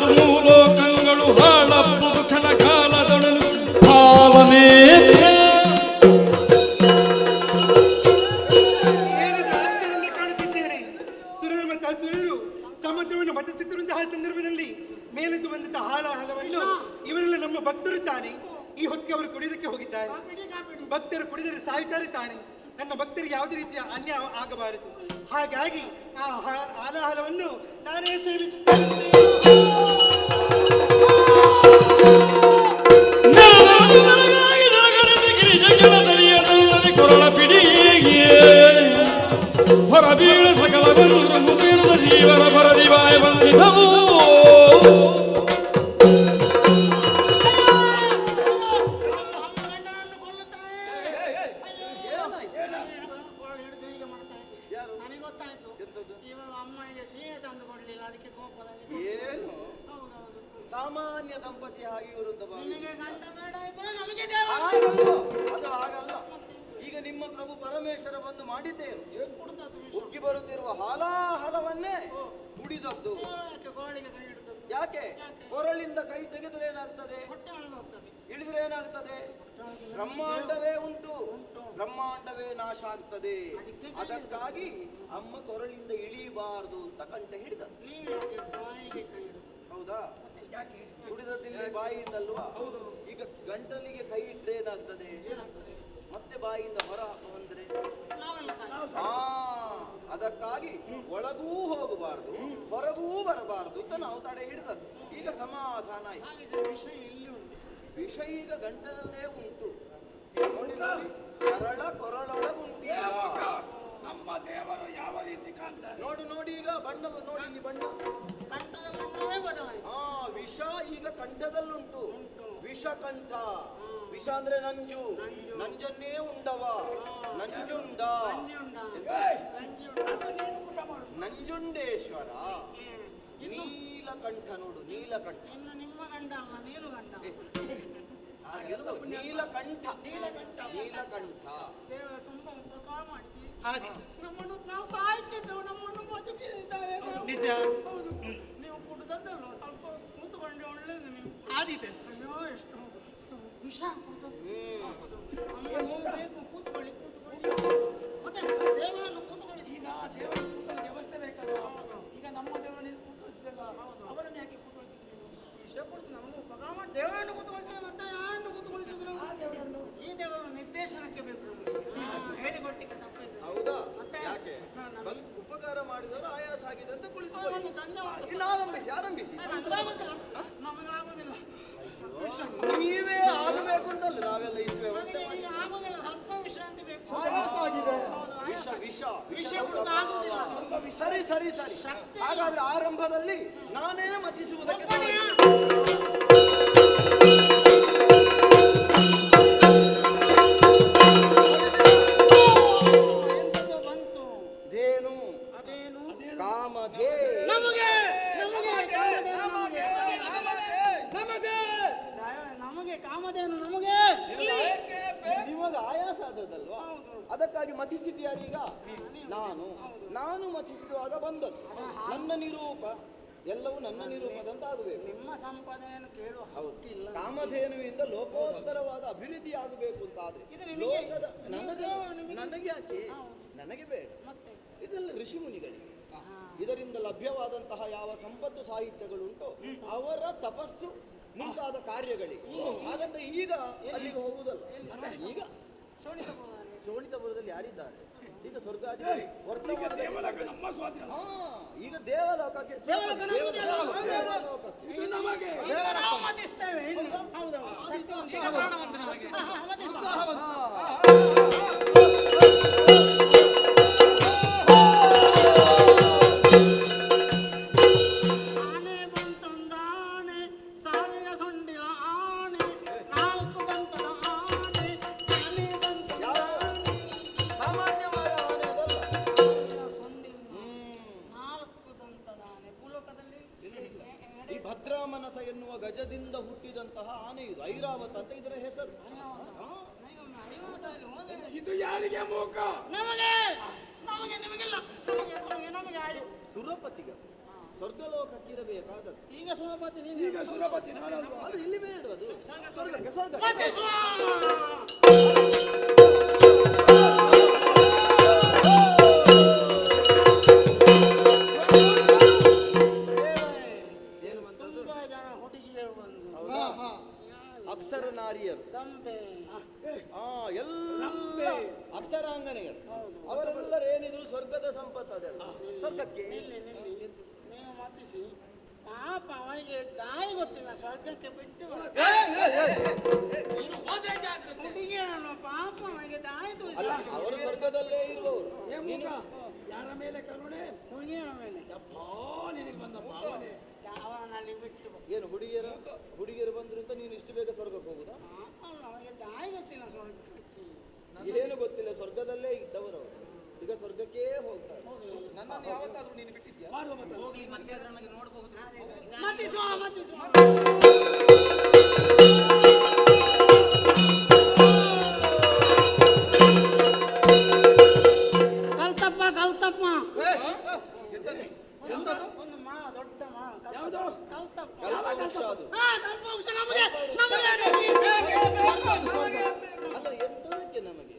ಮೂಲೋಕಗಳು ಹಾಳಪ್ಪುದು ಕನಕಾಲದೊಡಲು ಪಾಲನೇತ್ರ ಕಾಣುತ್ತಿದ್ದೇನೆ. ಸುರರು ಮತ್ತು ಅಸುರರು ಸಮುದ್ರವನ್ನು ಮತಚಿತ್ತರಂತಹ ಸಂದರ್ಭದಲ್ಲಿ ಮೇಲೆದ್ದು ಬಂದಂತಹ ಹಲವನ್ನು ಇವರೆಲ್ಲ ನಮ್ಮ ಭಕ್ತರು ತಾನೆ. ಈ ಹೊತ್ತಿಗೆ ಅವರು ಕುಡಿಯೋದಕ್ಕೆ ಹೋಗಿದ್ದಾರೆ. ಭಕ್ತರು ಕುಡಿದರೆ ಸಾಯುತ್ತಾರೆ ತಾನೆ. ನನ್ನ ಭಕ್ತರಿಗೆ ಯಾವುದೇ ರೀತಿಯ ಅನ್ಯಾಯ ಆಗಬಾರದು. ಹಾಗಾಗಿ ಆ ಹಾಲವನ್ನು ನಾನೇ ಸೇವಿಸುತ್ತೇನೆ. ಕೊರಳ ಪಿಡಿಯೇ ಹೊರಬೀಳ ಸಕಲ ಮುಗಿರದ ಜೀವನ ಬರದಿವಾಯ ಬಂದಿದ್ದವು. ನನಗೆ ಗೊತ್ತಾಯ್ತು ಇವರು ಅಮ್ಮನಿಗೆ ಸಿಹಿ ತಂದು ಕೊಡ್ಲಿಲ್ಲ, ಅದಕ್ಕೆ ಕೋಪದಲ್ಲಿ. ಏನು ಸಾಮಾನ್ಯ ದಂಪತಿ ಹಾಗೆ ಇವರು ಅಂತ ನಿಮಗೆ ಗಂಡ ಬೇಡ ಆಯ್ತು, ನಮಗೆ ಅದು ಹಾಗಲ್ಲ. ಈಗ ನಿಮ್ಮ ಪ್ರಭು ಪರಮೇಶ್ವರ ಬಂದು ಮಾಡಿದ್ದೇನು? ಉಕ್ಕಿ ಬರುತ್ತಿರುವ ಹಾಲಾಹಲವನ್ನೇ ಕುಡಿದದ್ದು. ಯಾಕೆ? ಕೊರಳಿಂದ ಕೈ ತೆಗೆದರೆ ಏನಾಗ್ತದೆ? ಇಳಿದ್ರೆ ಏನಾಗ್ತದೆ? ಬ್ರಹ್ಮಾಂಡವೇ ಉಂಟು, ಬ್ರಹ್ಮಾಂಡವೇ ನಾಶ ಆಗ್ತದೆ. ಅದಕ್ಕಾಗಿ ಅಮ್ಮ ಕೊರಳಿಂದ ಇಳಿಬಾರದು ಅಂತ ಕಂಠ ಹಿಡಿದದ್ದು. ಹೌದಾ? ಕುಡಿದದ್ದಿಲ್ಲಿ ಬಾಯಿಯಿಂದಲ್ವಾ? ಈಗ ಗಂಟಲಿಗೆ ಕೈ ಇಟ್ರೆ ಏನಾಗ್ತದೆ? ಮತ್ತೆ ಬಾಯಿಯಿಂದ ಹೊರ ಹಾಕುವಂದ್ರೆ ಅದಕ್ಕಾಗಿ ಒಳಗೂ ಹೋಗಬಾರ್ದು, ಹೊರಗೂ ಬರಬಾರ್ದು ಅಂತ ನಾವು ತಡೆ ಹಿಡಿದದ್ದು. ಈಗ ಸಮಾಧಾನ ಆಯ್ತು. ವಿಷ ಈಗ ಗಂಟದಲ್ಲೇ ಉಂಟು. ನೋಡಿ ನೋಡಿ, ಕರಳ ಕೊರಳೊಳಗುಂಟು. ನಮ್ಮ ದೇವರು ಯಾವ ರೀತಿ ಕಾಣ್ತಾರೆ ನೋಡಿ ನೋಡಿ, ಈಗ ಬಣ್ಣ ನೋಡಿ, ಇಲ್ಲಿ ಬಣ್ಣ ವಿಷ ಈಗ ಕಂಠದಲ್ಲುಂಟು. ವಿಷಕಂಠ. ವಿಷ ಅಂದ್ರೆ ನಂಜು, ನಂಜನ್ನೇ ಉಂಡವ, ನಂಜುಂಡ, ನಂಜುಂಡೇಶ್ವರ. ನೀಲಕಂಠ ನೋಡು, ನೀಲಕಂಠ. ನಿಮ್ಮ ಗಂಡ ಅಲ್ಲ, ನೀಲಗಂಡ. ನೀಲಕಂಠ, ನೀಲಕಂಠ. ದೇವರ ತುಂಬಾ ಉಪಕಾರ ಮಾಡಿದ್ದೀವಿ. ನಮ್ಮನ್ನು ನಾವು ಸಾಯ್ತಿದ್ದೆವು, ನಮ್ಮನ್ನು ಬದುಕಿದ್ದಾರೆ. ನಿಜ. ಹೌದು. ನೀವು ಕುಡ್ದದ್ದಲ್ಲ, ಸ್ವಲ್ಪ ಕೂತ್ಕೊಂಡೆ ಒಳ್ಳೇದು. ನೀವು ಆದೀತೆ. ಅಯ್ಯೋ, ಎಷ್ಟು ವಿಷ ಕುಡ್ದದ್ದು. ಬೇಕು, ಕೂತ್ಕೊಳ್ಳಿ ಕೂತ್ಕೊಳ್ಳಿ. ಮತ್ತೆ ದೇವರನ್ನು ಕೂತ್ಕೊಳ್ಳಿಸಿ. ಈಗ ದೇವರ ಕೂತಲು ವ್ಯವಸ್ಥೆ ಬೇಕಲ್ಲ. ಈಗ ನಮ್ಮ ದೇವರನ್ನು ಕೂತ್ಕೊಳಿಸಿದಲ್ಲ, ಅವರನ್ನು ಯಾಕೆ ಕೂತ್ಕೊಳಿಸಿದ್ರು? ವಿಷ ಕೊಡ್ತು ನಮಗೂ ಉಪಕಾರ ಮಾಡಿ ದೇವರನ್ನು ಕೂತ್ಕೊಳಿಸಿದ್ರೆ ಮತ್ತೆ ಯಾರನ್ನು ಕೂತ್ಕೊಳಿಸಿದ್ರು? ಈ ದೇವರ ನಿರ್ದೇಶನಕ್ಕೆ ಬೇಕು. ಹೇಳಿಕೊಟ್ಟಿಗೆ ತಪ್ಪಿದೆ. ಹೌದಾ? ಮತ್ತೆ ಯಾಕೆ? ಉಪಕಾರ ಮಾಡಿದವರು ಆಯಾಸ ಆಗಿದೆ ಅಂತ ಕುಳಿತು ಧನ್ಯವಾದ. ಇಲ್ಲ, ಆರಂಭಿಸಿ ಆರಂಭಿಸಿ. ನಮಗಾಗೋದಿಲ್ಲ. ನೀವೇ ಆಗಬೇಕು ಅಂತಲ್ಲ, ನಾವೆಲ್ಲ ಇಷ್ಟು ವ್ಯವಸ್ಥೆ ಮಾಡಿ. ಆಗೋದಿಲ್ಲ, ಸ್ವಲ್ಪ ವಿಶ್ರಾಂತಿ ಬೇಕು. ವಿಷ ವಿಷ ವಿಷ ಕುಡಿದು ಆಗೋದಿಲ್ಲ. ಸರಿ ಸರಿ ಸರಿ. ಹಾಗಾದ್ರೆ ಆರಂಭದಲ್ಲಿ ನಾನೇ ಮತಿಸುವುದಕ್ಕೆ ಧೇನು. ಅದೇನು? ಕಾಮಧೇ. ನಮಗೆ ನಮಗೆ ನಮಗೆ ಕಾಮಧೇನು ನಮಗೆ. ನಿಮಗೆ ಆಯಾಸ ಆದದಲ್ವಾ? ಅದಕ್ಕಾಗಿ ಮತಿಸಿದ್ಯಾರೀಗ? ನಾನು ಮತಿಸಿರುವಾಗ ಬಂದದ್ದು. ನನ್ನ ನಿರೂಪ ಎಲ್ಲವೂ ನನ್ನ ನಿರೂಪದಂತಾಗಬೇಕು. ನಿಮ್ಮ ಸಂಪಾದನೆಯನ್ನು ಕೇಳುವ ಹೌದಿಲ್ಲ. ಕಾಮಧೇನುವಿಂದ ಲೋಕೋತ್ತರವಾದ ಅಭಿವೃದ್ಧಿ ಆಗಬೇಕು ಅಂತಾದ್ರೆ ಲೋಕದ ನನಗೆ ಯಾಕೆ? ನನಗೆ ಬೇಡ. ಇದೆಲ್ಲ ಋಷಿ ಮುನಿಗಳಿಗೆ. ಇದರಿಂದ ಲಭ್ಯವಾದಂತಹ ಯಾವ ಸಂಪತ್ತು ಸಾಹಿತ್ಯಗಳುಂಟು ಅವರ ತಪಸ್ಸು ಮುಂತಾದ ಕಾರ್ಯಗಳಿಗೆ. ಹಾಗಂತ ಈಗ ಅಲ್ಲಿಗೆ ಹೋಗುವುದಲ್ಲ. ಈಗ ಶೋಣಿತಪುರದಲ್ಲಿ ಯಾರಿದ್ದಾರೆ? ಈಗ ಸ್ವರ್ಗಾಧಿಕಾರಿ ಈಗ ದೇವಲೋಕಕ್ಕೆ ಭದ್ರಾಮನಸ ಎನ್ನುವ ಗಜದಿಂದ ಹುಟ್ಟಿದಂತಹ ಆನೆ ಇದು. ಐರಾವತ ಅಂತ ಇದರ ಹೆಸರು. ಇದು ಯಾರಿಗೆ ಮೋಕ? ನಮಗೆ ನಮಗೆ ನಿಮಗೆಲ್ಲ ನಮಗೆ ನಮಗೆ ಸುರಪತಿಗ ಸ್ವರ್ಗಲೋಕಕ್ಕಿರಬೇಕಾದದ್ದು. ಈಗ ಸುರಪತಿ ಈಗ ಸುರಪತಿ ನಾನಲ್ವಾ? ಅದು ಇಲ್ಲಿ ಬೇಡ, ಅದು ಸ್ವರ್ಗಕ್ಕೆ ಮತ್ತೆ ತುಂಬಾ ಜನ ಹುಡುಗಿಯರು ಬಂದು ಅಪ್ಸರ ನಾರಿಯರು, ಎಲ್ಲ ಅಪ್ಸರಾಂಗನೆಯರು, ಅವರೆಲ್ಲರೂ ಏನಿದ್ರು ಸ್ವರ್ಗದ ಸಂಪತ್ತು. ಅದೆಲ್ಲ ಸ್ವರ್ಗಕ್ಕೆ ನೀವು ಮತ್ತಿಸಿ ಪಾಪ ಅವನಿಗೆ ದಾಯಿ ಗೊತ್ತಿಲ್ಲ, ಸ್ವರ್ಗಕ್ಕೆ ಬಿಟ್ಟು ಹುಡುಗಿಯರನ್ನು ಪಾಪ ಅವನಿಗೆ ದಾಯಿ ತೋರಿಸ. ಅವರು ಸ್ವರ್ಗದಲ್ಲೇ ಇರುವವರು. ಯಾರ ಮೇಲೆ ಕರುಣೆ? ಹುಡುಗಿಯರ ಮೇಲೆ ನಿನಗೆ ಬಂದ ಭಾವನೆ. ಅವನಲ್ಲಿ ಬಿಟ್ಟು ಏನು ಹುಡುಗಿಯರು ಬಂದ್ರು ಅಂತ ನೀನು ಇಷ್ಟು ಬೇಗ ಸ್ವರ್ಗಕ್ಕೆ ಹೋಗುದಾ? ಅವನಿಗೆ ದಾಯಿ ಗೊತ್ತಿಲ್ಲ ಸ್ವರ್ಗಕ್ಕೆ. ಏನು ಗೊತ್ತಿಲ್ಲ, ಸ್ವರ್ಗದಲ್ಲೇ ಇದ್ದವರು ಅವರು. ಈಗ ಸ್ವರ್ಗಕ್ಕೇ ಹೋಗ್ತಾರೆ. ನನ್ನನ್ನು ಯಾವತ್ತಾದ್ರೂ ನೀನು ಬಿಟ್ಟಿದ್ಯಾ? ಹೋಗ್ಲಿ, ಮತ್ತೆ ಅದ್ರ ನಮಗೆ ನೋಡಬಹುದು. ಕಲ್ತಪ್ಪ ಕಲ್ತಪ್ಪ ಒಂದು ಮಾಳ, ದೊಡ್ಡ ಮಾಳ. ಯಾವುದು? ಕಲ್ತಪ್ಪ. ಕಲ್ಪವೃಕ್ಷ ಅದು. ಕಲ್ಪವೃಕ್ಷ ನಮಗೆ ಅಲ್ಲ, ಎಂತದಕ್ಕೆ ನಮಗೆ?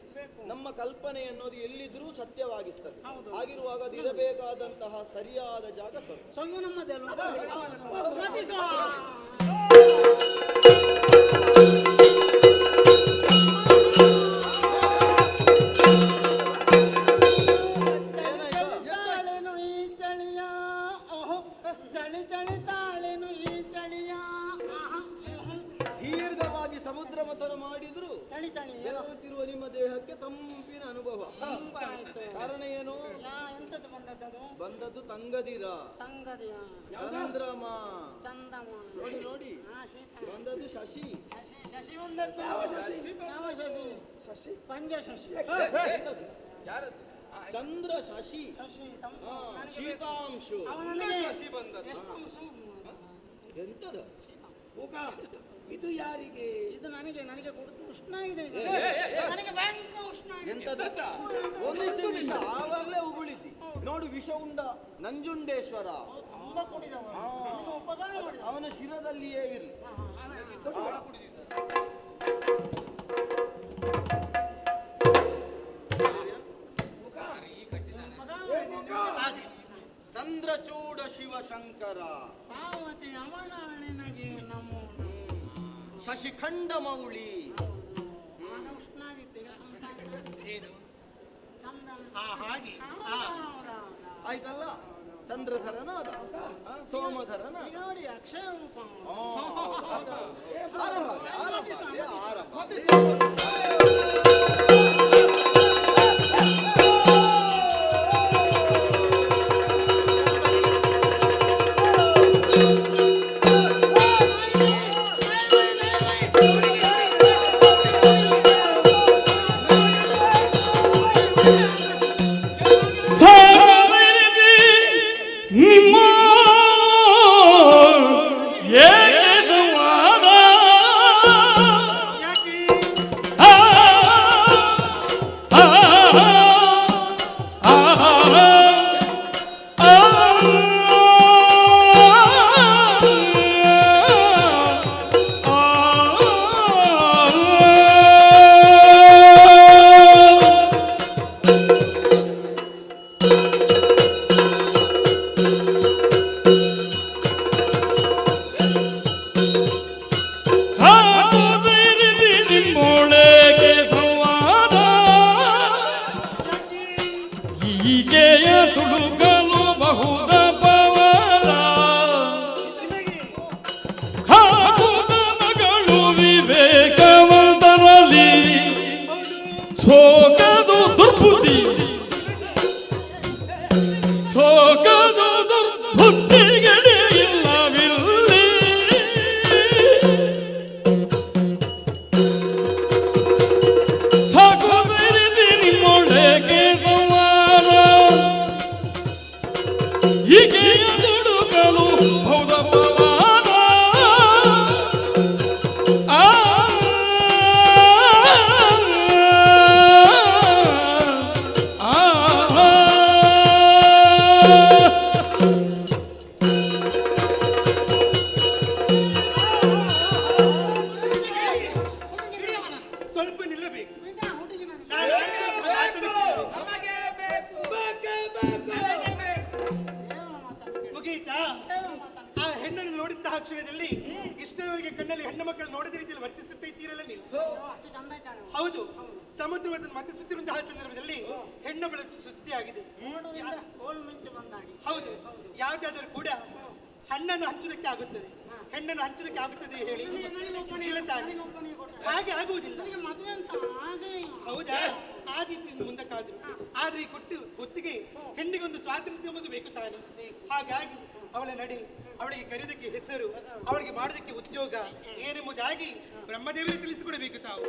ನಮ್ಮ ಕಲ್ಪನೆ ಅನ್ನೋದು ಎಲ್ಲಿದ್ರೂ ಸತ್ಯವಾಗಿಸ್ತದೆ. ಹಾಗಿರುವಾಗ ಅದು ಇರಬೇಕಾದಂತಹ ಸರಿಯಾದ ಜಾಗ ಸ್ವರ್ಗ. ಸ್ವರ್ಗ ನಮ್ಮದೇ ಅಲ್ವಾ? ತಾಳೆನು ಈ ಚಳಿಯ, ಓಹೋ ಚಳಿ ಚಳಿ ತಾಳೆನು ಈ ಚಳಿಯ. ದೀರ್ಘವಾಗಿ ಸಮುದ್ರ ಮಥನ ಮಾಡಿದ್ರು ಚಳಿ ಚಳಿ ಬೆವರುತ್ತಿರುವ ನಿಮ್ಮ ದೇಹಕ್ಕೆ ತಂಪಿನ ಅನುಭವ. ಕಾರಣ ಏನು? ಎಂತದ್ದು ಬಂದದ್ದು? ಬಂದದ್ದು ತಂಗದಿರ, ತಂಗದಿಯ, ಚಂದ್ರಮ, ಚಂದಮ. ನೋಡಿ ನೋಡಿ, ಬಂದದ್ದು ಶಶಿ. ಶಶಿ ಬಂದದ್ದು. ಯಾವ ಶಶಿ? ಯಾವ ಶಶಿ? ಶಶಿ ಪಂಜ ಶಶಿ. ಯಾರದ್ದು? ಚಂದ್ರ ಶಶಿ. ಶಶಿ ಶೀತಾಂಶು. ಶಶಿ ಬಂದದ್ದು. ಎಂತದ? ಇದು ಯಾರಿಗೆ? ಇದು ನನಗೆ ಕುಡಿದು ಉಷ್ಣ ಆಗಿದೆ. ನನಗೆ ಭಯಂಕರ ಉಷ್ಣ ಆಗಿದೆ. ಎಂತದ? ಒಂದಿಷ್ಟು ವಿಷ ಆವಾಗಲೇ ಉಗುಳಿದ್ದಿ. ನೋಡು, ವಿಷ ಉಂಡ ನಂಜುಂಡೇಶ್ವರ ತುಂಬಾ ಕುಡಿದವ. ಉಪಕಾರ ಮಾಡಿದ. ಅವನ ಶಿರದಲ್ಲಿಯೇ ಇರಲಿ. ಚಂದ್ರಚೂಡ ಶಿವಶಂಕರ, ಪಾರ್ವತಿ ಅವನ ನಿನಗೆ ನಮೋ ಶಶಿಖಂಡ ಮೌಳಿ. ಆಗ ಉಷ್ಣ ಆಗಿತ್ತು. ಚಂದನ ಹಾಗೆ ಆಯ್ತಲ್ಲ. ಚಂದ್ರಧರನಾದ, ಸೋಮಧರನಾದ. ಈಗ ನೋಡಿ ಅಕ್ಷಯ ರೂಪ. ಆ ನೋಡಿದಂತಹ ಕ್ಷಣದಲ್ಲಿ ಇಷ್ಟರವರೆಗೆ ಕಣ್ಣಲ್ಲಿ ಹೆಣ್ಣು ಮಕ್ಕಳು ನೋಡಿದ ರೀತಿಯಲ್ಲಿ ವರ್ತಿಸುತ್ತಾ ಇದ್ದೀರಲ್ಲ ನೀವು. ಹೌದು, ಸಮುದ್ರವನ್ನು ಮತಿಸುತ್ತಿರುವಂತಹ ಸಂದರ್ಭದಲ್ಲಿ ಹೆಣ್ಣೊಬ್ಬಳ ಸುದ್ದಿ ಆಗಿದೆ. ಹೌದು, ಯಾವುದಾದರೂ ಕೂಡ ಹಣ್ಣನ್ನು ಹಂಚುವುದಕ್ಕೆ ಆಗುತ್ತದೆ, ಹೆಣ್ಣನ್ನು ಹಂಚುವುದಕ್ಕೆ ಆಗುತ್ತದೆ ಹೇಳಿ ಹೇಳ್ತಾನೆ. ಹಾಗೆ ಆಗುವುದಿಲ್ಲ. ಹೌದಾ? ಆ ರೀತಿ ಮುಂದಕ್ಕಾದ್ರು ಆದ್ರೆ ಈ ಹೊತ್ತಿಗೆ ಹೆಣ್ಣಿಗೊಂದು ಸ್ವಾತಂತ್ರ್ಯ ಒಂದು ಬೇಕು ತಾನೆ. ಹಾಗಾಗಿ ಅವಳ ನಡೆ, ಅವಳಿಗೆ ಕರೆಯೋದಕ್ಕೆ ಹೆಸರು, ಅವಳಿಗೆ ಮಾಡೋದಕ್ಕೆ ಉದ್ಯೋಗ ಏನೆಂಬುದಾಗಿ ಬ್ರಹ್ಮದೇವರೇ ತಿಳಿಸಿಕೊಡಬೇಕು ತಾವು.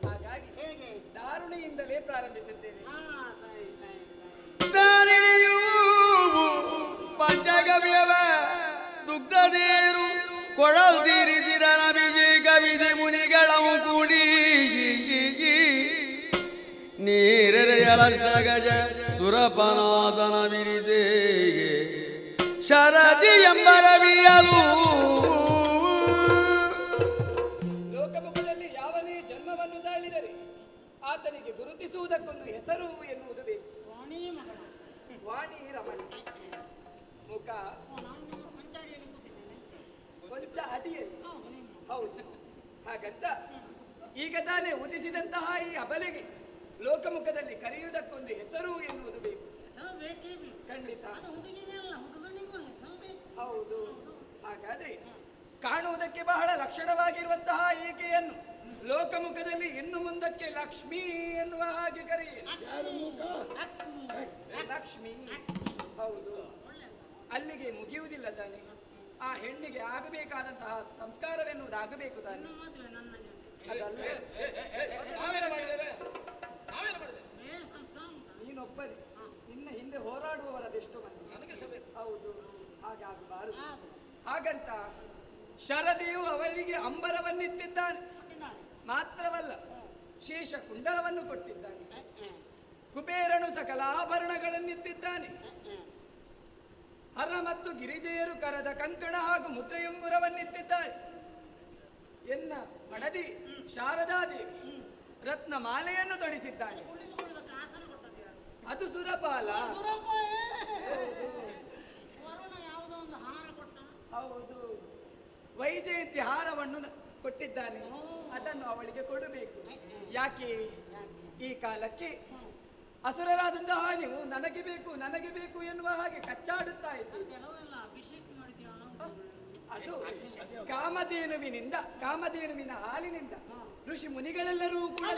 ಹಾಗಾಗಿ ಹೇಗೆ ದಾರುಣಿಯಿಂದಲೇ ಪ್ರಾರಂಭಿಸಿದ್ದೇನೆ. ಪಂಚಗವ್ಯವ ದುಗ್ಧದೇರು ಕೊಳಲ್ ತೀರಿಸಿದನ ವಿಜಯ ವಿಧಿ ಮುನಿಗಳವು ಕೂಡಿ ನೀರೆರೆಯಲ ಗಜ ಸುರಪನಾದನ ಬಿರಿಸೆ ಶರದಿ ಎಂಬರವಿಯಲು ಲೋಕಮುಖದಲ್ಲಿ ಯಾವನೇ ಜನ್ಮವನ್ನು ತಾಳಿದರೆ ಆತನಿಗೆ ಗುರುತಿಸುವುದಕ್ಕೊಂದು ಹೆಸರು ಎನ್ನುವುದು ಬೇಕು. ವಾಣಿ ರಮಣಿ ಮುಖ ಕೊಂಚ ಅಡಿಯಲ್ಲಿ. ಹೌದು, ಹಾಗಂತ ಈಗ ತಾನೇ ಉದಿಸಿದಂತಹ ಈ ಅಬಲೆಗೆ ಲೋಕಮುಖದಲ್ಲಿ ಕರೆಯುವುದಕ್ಕೊಂದು ಹೆಸರು ಎನ್ನುವುದು ಬೇಕು. ಖಂಡಿತ ಹೌದು. ಹಾಗಾದ್ರೆ ಕಾಣುವುದಕ್ಕೆ ಬಹಳ ಲಕ್ಷಣವಾಗಿರುವಂತಹ ಈಕೆಯನ್ನು ಲೋಕಮುಖದಲ್ಲಿ ಇನ್ನು ಮುಂದಕ್ಕೆ ಲಕ್ಷ್ಮೀ ಎನ್ನುವ ಹಾಗೆ ಕರೆಯ. ಲಕ್ಷ್ಮಿ. ಹೌದು, ಅಲ್ಲಿಗೆ ಮುಗಿಯುವುದಿಲ್ಲ ತಾನೆ. ಆ ಹೆಣ್ಣಿಗೆ ಆಗಬೇಕಾದಂತಹ ಸಂಸ್ಕಾರವೆನ್ನುವುದು ಆಗಬೇಕು ತಾನೆ. ನೀನೊಬ್ಬನೇ, ನಿನ್ನ ಹಿಂದೆ ಹೋರಾಡುವವರದೆಷ್ಟು ಮಂದಿ. ಹೌದು, ಹಾಗಾಗಬಾರದು. ಹಾಗಂತ ಶರದಿಯು ಅವಳಿಗೆ ಅಂಬರವನ್ನಿತ್ತಿದ್ದಾನೆ. ಮಾತ್ರವಲ್ಲ, ಶೇಷ ಕುಂಡಲವನ್ನು ಕೊಟ್ಟಿದ್ದಾನೆ. ಕುಬೇರನು ಸಕಲ ಆಭರಣಗಳನ್ನಿತ್ತಿದ್ದಾನೆ. ಹರ ಮತ್ತು ಗಿರಿಜೆಯರು ಕರದ ಕಂಕಣ ಹಾಗೂ ಮುದ್ರೆಯುಂಗುರವನ್ನಿತ್ತಿದ್ದಾಳೆ. ಎನ್ನ ಮಡದಿ ಶಾರದಾದೇವಿ ರತ್ನ ಮಾಲೆಯನ್ನು ತೊಡಿಸಿದ್ದಾಳೆ. ಅದು ಸುರಪಾಲ. ಹೌದು, ವೈಜಯಂತಿ ಹಾರವನ್ನು ಕೊಟ್ಟಿದ್ದಾನೆ. ಅದನ್ನು ಅವಳಿಗೆ ಕೊಡಬೇಕು. ಯಾಕೆ ಈ ಕಾಲಕ್ಕೆ ಅಸುರರಾದಂತಹ ನೀವು ನನಗೆ ಬೇಕು ನನಗೆ ಬೇಕು ಎನ್ನುವ ಹಾಗೆ ಕಚ್ಚಾಡುತ್ತಾ ಇತ್ತು. ಅದು ಕಾಮಧೇನುವಿನ ಹಾಲಿನಿಂದ ಋಷಿ ಮುನಿಗಳೆಲ್ಲರೂ ಕೂಡ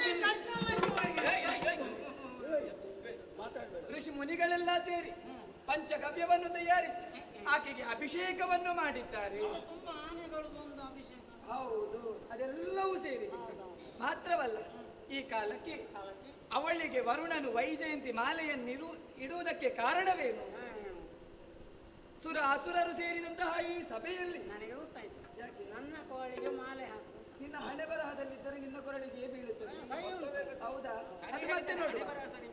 ಋಷಿ ಮುನಿಗಳೆಲ್ಲ ಸೇರಿ ಪಂಚಗವ್ಯವನ್ನು ತಯಾರಿಸಿ ಆಕೆಗೆ ಅಭಿಷೇಕವನ್ನು ಮಾಡಿದ್ದಾರೆ. ಹೌದು, ಅದೆಲ್ಲವೂ ಸೇರಿ. ಮಾತ್ರವಲ್ಲ, ಈ ಕಾಲಕ್ಕೆ ಅವಳಿಗೆ ವರುಣನು ವೈಜಯಂತಿ ಮಾಲೆಯನ್ನು ಇಡುವುದಕ್ಕೆ ಕಾರಣವೇನು? ಅಸುರರು ಸೇರಿದಂತಹ ಈ ಸಭೆಯಲ್ಲಿ ನನ್ನ ಕೋಳಿಗೆ ಮಾಲೆ ಹಾಕು. ನಿನ್ನ ಹಣೆ ಬರಹದಲ್ಲಿದ್ದರೆ ನಿನ್ನ ಕೊರಳಿಗೆ ಬೀಳುತ್ತದೆ. ಹೌದಾ? ಅದು ಮತ್ತೆ ನೋಡು.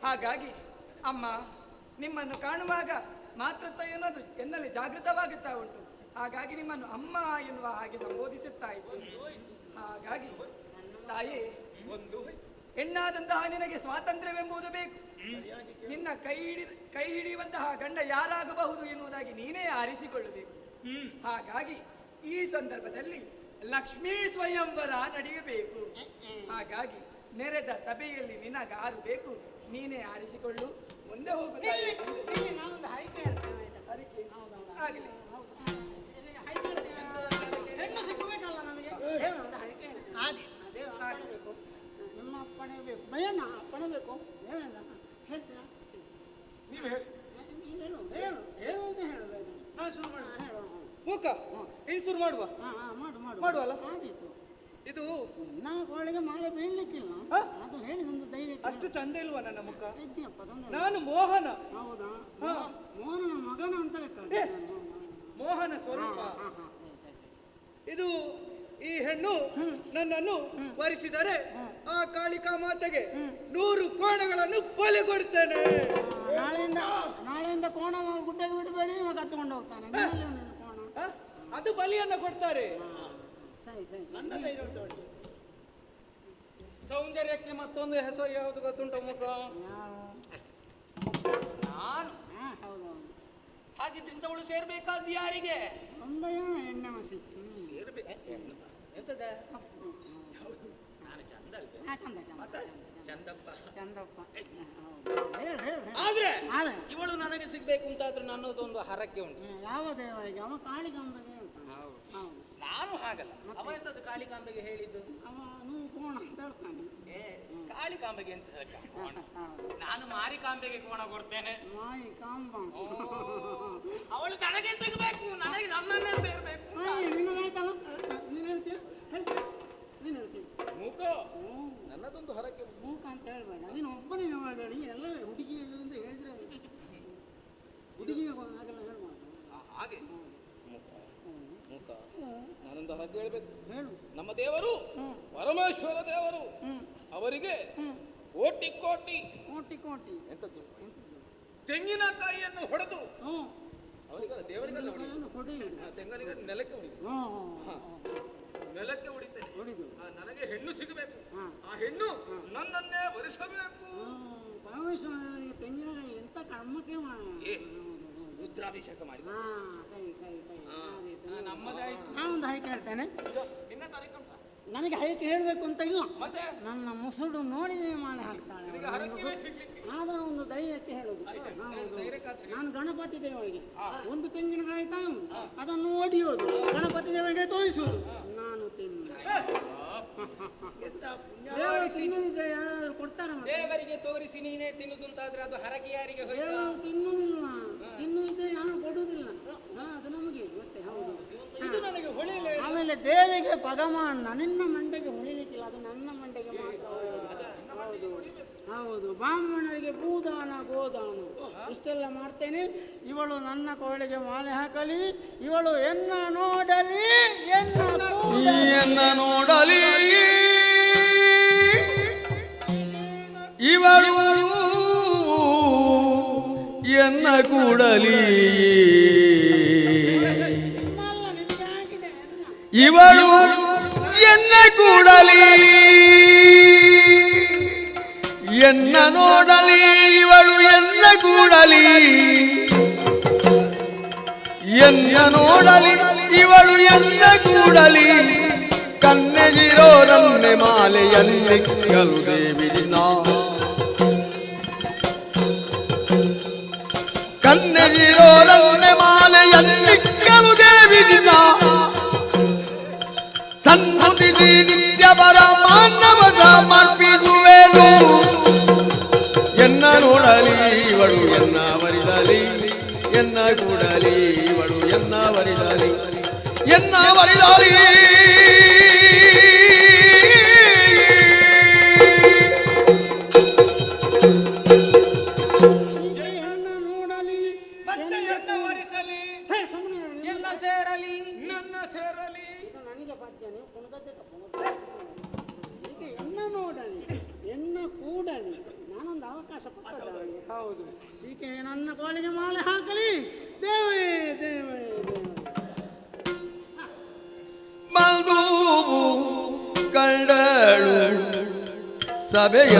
ಹಾಗಾಗಿ ಅಮ್ಮ, ನಿಮ್ಮನ್ನು ಕಾಣುವಾಗ ಮಾತೃತ್ವ ಎನ್ನುವುದು ಎನ್ನಲ್ಲಿ ಜಾಗೃತವಾಗುತ್ತಾ ಉಂಟು. ಹಾಗಾಗಿ ನಿಮ್ಮನ್ನು ಅಮ್ಮ ಎನ್ನುವ ಹಾಗೆ ಸಂಬೋಧಿಸುತ್ತಾ ಇತ್ತು. ಹಾಗಾಗಿ ತಾಯಿ, ಹೆಣ್ಣಾದಂತಹ ನಿನಗೆ ಸ್ವಾತಂತ್ರ್ಯವೆಂಬುದು ಬೇಕು. ನಿನ್ನ ಕೈ ಹಿಡಿಯುವಂತಹ ಗಂಡ ಯಾರಾಗಬಹುದು ಎನ್ನುವುದಾಗಿ ನೀನೇ ಆರಿಸಿಕೊಳ್ಳಬೇಕು. ಹಾಗಾಗಿ ಈ ಸಂದರ್ಭದಲ್ಲಿ ಲಕ್ಷ್ಮೀ ಸ್ವಯಂವರ ನಡೆಯಬೇಕು. ಹಾಗಾಗಿ ನೆರೆದ ಸಭೆಯಲ್ಲಿ ನಿನಗಾರು ಬೇಕು, ನೀನೇ ಆರಿಸಿಕೊಳ್ಳು. ಮುಂದೆ ಹೋಗುತ್ತಾರೆ. ಆಗಲಿ. ಹೆಣ್ಣು ಸಿಕ್ಕಬೇಕಲ್ಲ ನಮಗೆ. ಆಗಬೇಕು. ನಿಮ್ಮ ಅಪ್ಪಣೆ ಬೇಕು. ಭಯಣ್ಣ ಅಪ್ಪಣೆ ಬೇಕು. ಹೇಳ್ತೀರಾ? ನೀವು ಹೇಳಿ. ಹೇಳು ಹೇಳು ಹೇಳು ಅಂತ ಹೇಳಬೇಕು. ಮೂಕ ಏನು ಶುರು ಮಾಡುವ? ಮಾಡುವಲ್ಲ. ಆದೀತು. ಇದು ನನ್ನ ಕೋಳಿಗೆ ಮಾಲೆ ಬೀಳ್ಲಿಕ್ಕಿಲ್ಲ. ಅದು ಹೇಳಿದೊಂದು ಧೈರ್ಯ. ಅಷ್ಟು ಚಂದ ಇಲ್ವಾ ನನ್ನ ಮುಖ? ಇದೆಯಪ್ಪ, ನಾನು ಮೋಹನ. ಹೌದಾ? ಮೋಹನನ ಮಗನ ಅಂತ ಲೆಕ್ಕ. ಮೋಹನ ಸ್ವರೂಪ. ಇದು ಈ ಹೆಣ್ಣು ನನ್ನನ್ನು ವರಿಸಿದರೆ ಆ ಕಾಳಿಕಾ ಮಾತೆಗೆ 100 ಕೋಣಗಳನ್ನು ಬಲಿ ಕೊಡ್ತೇನೆ. ನಾಳೆಯಿಂದ ಕೋಣ ಗುಡ್ಡೆಗೆ ಬಿಡಬೇಡಿ, ಇವಾಗ ಕತ್ಕೊಂಡು ಹೋಗ್ತಾನೆ. ಕೋಣ ಅದು ಬಲಿಯನ್ನು ಕೊಡ್ತಾರೆ. ನನ್ನ ಸೌಂದರ್ಯಕ್ಕೆ ಮತ್ತೊಂದು ಹೆಸರು ಯಾವುದು ಗೊತ್ತುಂಟು ಮುಖ? ನಾನು ಹಾಗಿದ್ರಿಂದವಳು ಸೇರ್ಬೇಕಾದ ಯಾರಿಗೆ? ಒಂದಯ ಎಣ್ಣೆ ಮಸಿ ಎಂತದ? ನಾನು ಚಂದ ಅಲ್ವೇ? ಚಂದಪ್ಪ ಚಂದಪ್ಪ. ಆದ್ರೆ ಇವಳು ನನಗೆ ಸಿಗ್ಬೇಕು ಅಂತಾದ್ರೆ ನನ್ನದೊಂದು ಹರಕೆ ಉಂಟು. ಯಾವ ದೇವರಿಗೆ? ಅವ ಕಾಳಿಕಾಂಬೆಗೆ ಹೇಳ್ತಾನೆ. ನಾನು ಹಾಗಲ್ಲ. ಅವ ಎಂತದ್ದು ಕಾಳಿಕಾಂಬೆಗೆ ಹೇಳಿದ್ದು? ಅವ ನೀವು ಕೋಣ ಅಂತ ಹೇಳ್ತಾನೆ. ಕಾಳಿಕಾಂಬೆಗೆ ಎಂತ ಕೋಣ? ನಾನು ಮಾರಿಕಾಂಬೆಗೆ ಕೋಣ ಕೊಡ್ತೇನೆ. ಮಾಯಿ ಕಾಂಬ ಅವಳು ನನಗೆ ಸಿಗಬೇಕು, ನನಗೆ ನನ್ನನ್ನೇ ಸೇರ್ಬೇಕು. ನಿನಗಾಯ್ತಲ್ಲ, ನೀನು ಹೇಳ್ತೀಯ? ನೀನು ಹೇಳ್ತೀಯ ಮೂಕ ನನ್ನದೊಂದು ಹರಕೆ. ಮೂಕ ಅಂತ ಹೇಳ್ಬೇಡ, ನೀನು ಒಬ್ಬನೇ ಹೇಳಿ. ಎಲ್ಲ ಹುಡುಗಿ ಅಂತ ಹೇಳಿದ್ರೆ ಹುಡುಗಿಗೆ ಹಾಗೆಲ್ಲ ಹೇಳ್ಬಾರ್ದು. ಹಾಗೆ ಮೂಕ ನಾನೊಂದು ಹರಕೆ ಹೇಳ್ಬೇಕು. ಹೇಳು. ನಮ್ಮ ದೇವರು ಪರಮೇಶ್ವರ ದೇವರು, ಅವರಿಗೆ ಕೋಟಿ ಕೋಟಿ ಕೋಟಿ ಕೋಟಿ ಎಂತದ್ದು ತೆಂಗಿನಕಾಯಿಯನ್ನು ಹೊಡೆದು ಅವರಿಗಲ್ಲ ದೇವರಿಗಲ್ಲ ತೆಂಗಿನ ನೆಲಕ್ಕೆ ಹೊಡಿದು ನೆಲಕ್ಕೆ ಹೊಡಿತೇನೆ. ನನಗೆ ಹೆಣ್ಣು ಸಿಗಬೇಕು, ಆ ಹೆಣ್ಣು ನನ್ನನ್ನೇ ವರಿಸಬೇಕು. ಪರಮೇಶ್ವರನಿಗೆ ತೆಂಗಿನಕಾಯಿ ಎಂತ ಕರ್ಮಕ್ಕೆ ರುದ್ರಾಭಿಷೇಕ ಮಾಡಿ ಸರಿ ಸರಿ ಸರಿ. ನಮ್ಮದಾಯ್ತು. ನಾನೊಂದು ಹೈಕೆ ಹೇಳ್ತೇನೆ. ನಿನ್ನ ತಾರೀಕು ನನಗೆ ಹೈಕೆ ಹೇಳಬೇಕು ಅಂತ ಇಲ್ಲ. ಮತ್ತೆ ನನ್ನ ಮುಸುಡು ನೋಡಿ ಮಾಡಿ ಹಾಕ್ತಾಳೆ. ಆದರೂ ಒಂದು ಧೈರ್ಯಕ್ಕೆ ಹೇಳುದು. ನಾನು ಗಣಪತಿ ದೇವರಿಗೆ ಒಂದು ತೆಂಗಿನಕಾಯಿ ತಾಯಿ ಅದನ್ನು ಒಡೆಯೋದು, ಗಣಪತಿ ದೇವರಿಗೆ ತೋರಿಸುವುದು, ನಾನು ತಿನ್ನು. ದೇವರು ತಿನ್ನುದಿದ್ರೆ ಯಾರಾದ್ರೂ ಕೊಡ್ತಾರ? ದೇವರಿಗೆ ತೋರಿಸಿ ನೀನೇ ತಿನ್ನುದು ಅಂತಾದ್ರೆ ಅದು ಹರಕೆ ಯಾರಿಗೆ ಹೋಯ್ತು? ತಿನ್ನುವುದಿಲ್ಲ, ತಿನ್ನುವುದೇ ಯಾರು ಕೊಡುವುದಿಲ್ಲ. ಅದು ನಮಗೆ ಮತ್ತೆ. ಹೌದು, ಆಮೇಲೆ ದೇವಿಗೆ ಭಗವಾನ್ ನಿನ್ನ ಮಂಡೆಗೆ ಹೊಳಿಲಿಕ್ಕಿಲ್ಲ, ಅದು ನನ್ನ ಮಂಡೆಗೆ ಮಾತ್ರ. ಹೌದು, ಬ್ರಾಹ್ಮಣರಿಗೆ ಭೂದಾನ ಗೋದಾನ ಇಷ್ಟೆಲ್ಲ ಮಾಡ್ತೇನೆ. ಇವಳು ನನ್ನ ಕೋಳಿಗೆ ಮಾಲೆ ಹಾಕಲಿ, ಇವಳು ಎನ್ನ ನೋಡಲಿ, ಎನ್ನ ನೋಡಲಿ, ಇವಳು ಎನ್ನ ಕೂಡಲಿ, ಇವಳು ಎನ್ನ ಕೂಡಲಿ, ಎನ್ನ ನೋಡಲಿ, ಇವಳು ಎನ್ನ ಕೂಡಲಿ, ಎನ್ನ ನೋಡಲಿ, ಇವಳು ಎನ್ನ ಕೂಡಲಿ, ಕನ್ನೆಗಿರೋ ರನ್ನೆ ಮಾಲೆಯನ್ನಿಕ್ಕಲು ದೇವಿ ದಿನ, ಕನ್ನೆಗಿರೋ ರನ್ನೆ ಮಾಲೆಯನ್ನಿಕ್ಕಲು ದೇವಿ ದಿನ, ಸನ್ನುತಿದಿ ನಿತ್ಯ ಬರ ಮಾನವ ಸಮರ್ಪಿಸುವೆನು, ಎನ್ನ ನೋಡಲಿ, ಇವಳು ಎನ್ನ ವರಿದಲಿ, ಎನ್ನ ಕೂಡಲಿ, ಇವಳು ಎನ್ನ ವರಿದಲಿ, ಎನ್ನ ವರಿದಲಿ. ಮತ್ತೆ ಎನ್ನ ವರಿಸಲಿ, ಎಲ್ಲ ಸೇರಲಿ, ನನ್ನ ಸೇರಲಿ. ನನಗೆ ಪದ್ಯ ನೀವು ಕುಣಿದದ್ದೇ ತಪ್ಪು. ಈಗ ಎನ್ನ ನೋಡಲಿ, ಎನ್ನ ಕೂಡಲಿ, ನಾನೊಂದು ಅವಕಾಶ ಕೊಟ್ಟದ್ದು ಅವರಿಗೆ. ಹೌದು, ಈಕೆ ನನ್ನ ಕೋಳಿಗೆ ಮಾಲೆ ಹಾಕಲಿ, ದೇವೇ ದೇವೇ ಬಂದು ಕಂಡಳು ಸಭೆಯ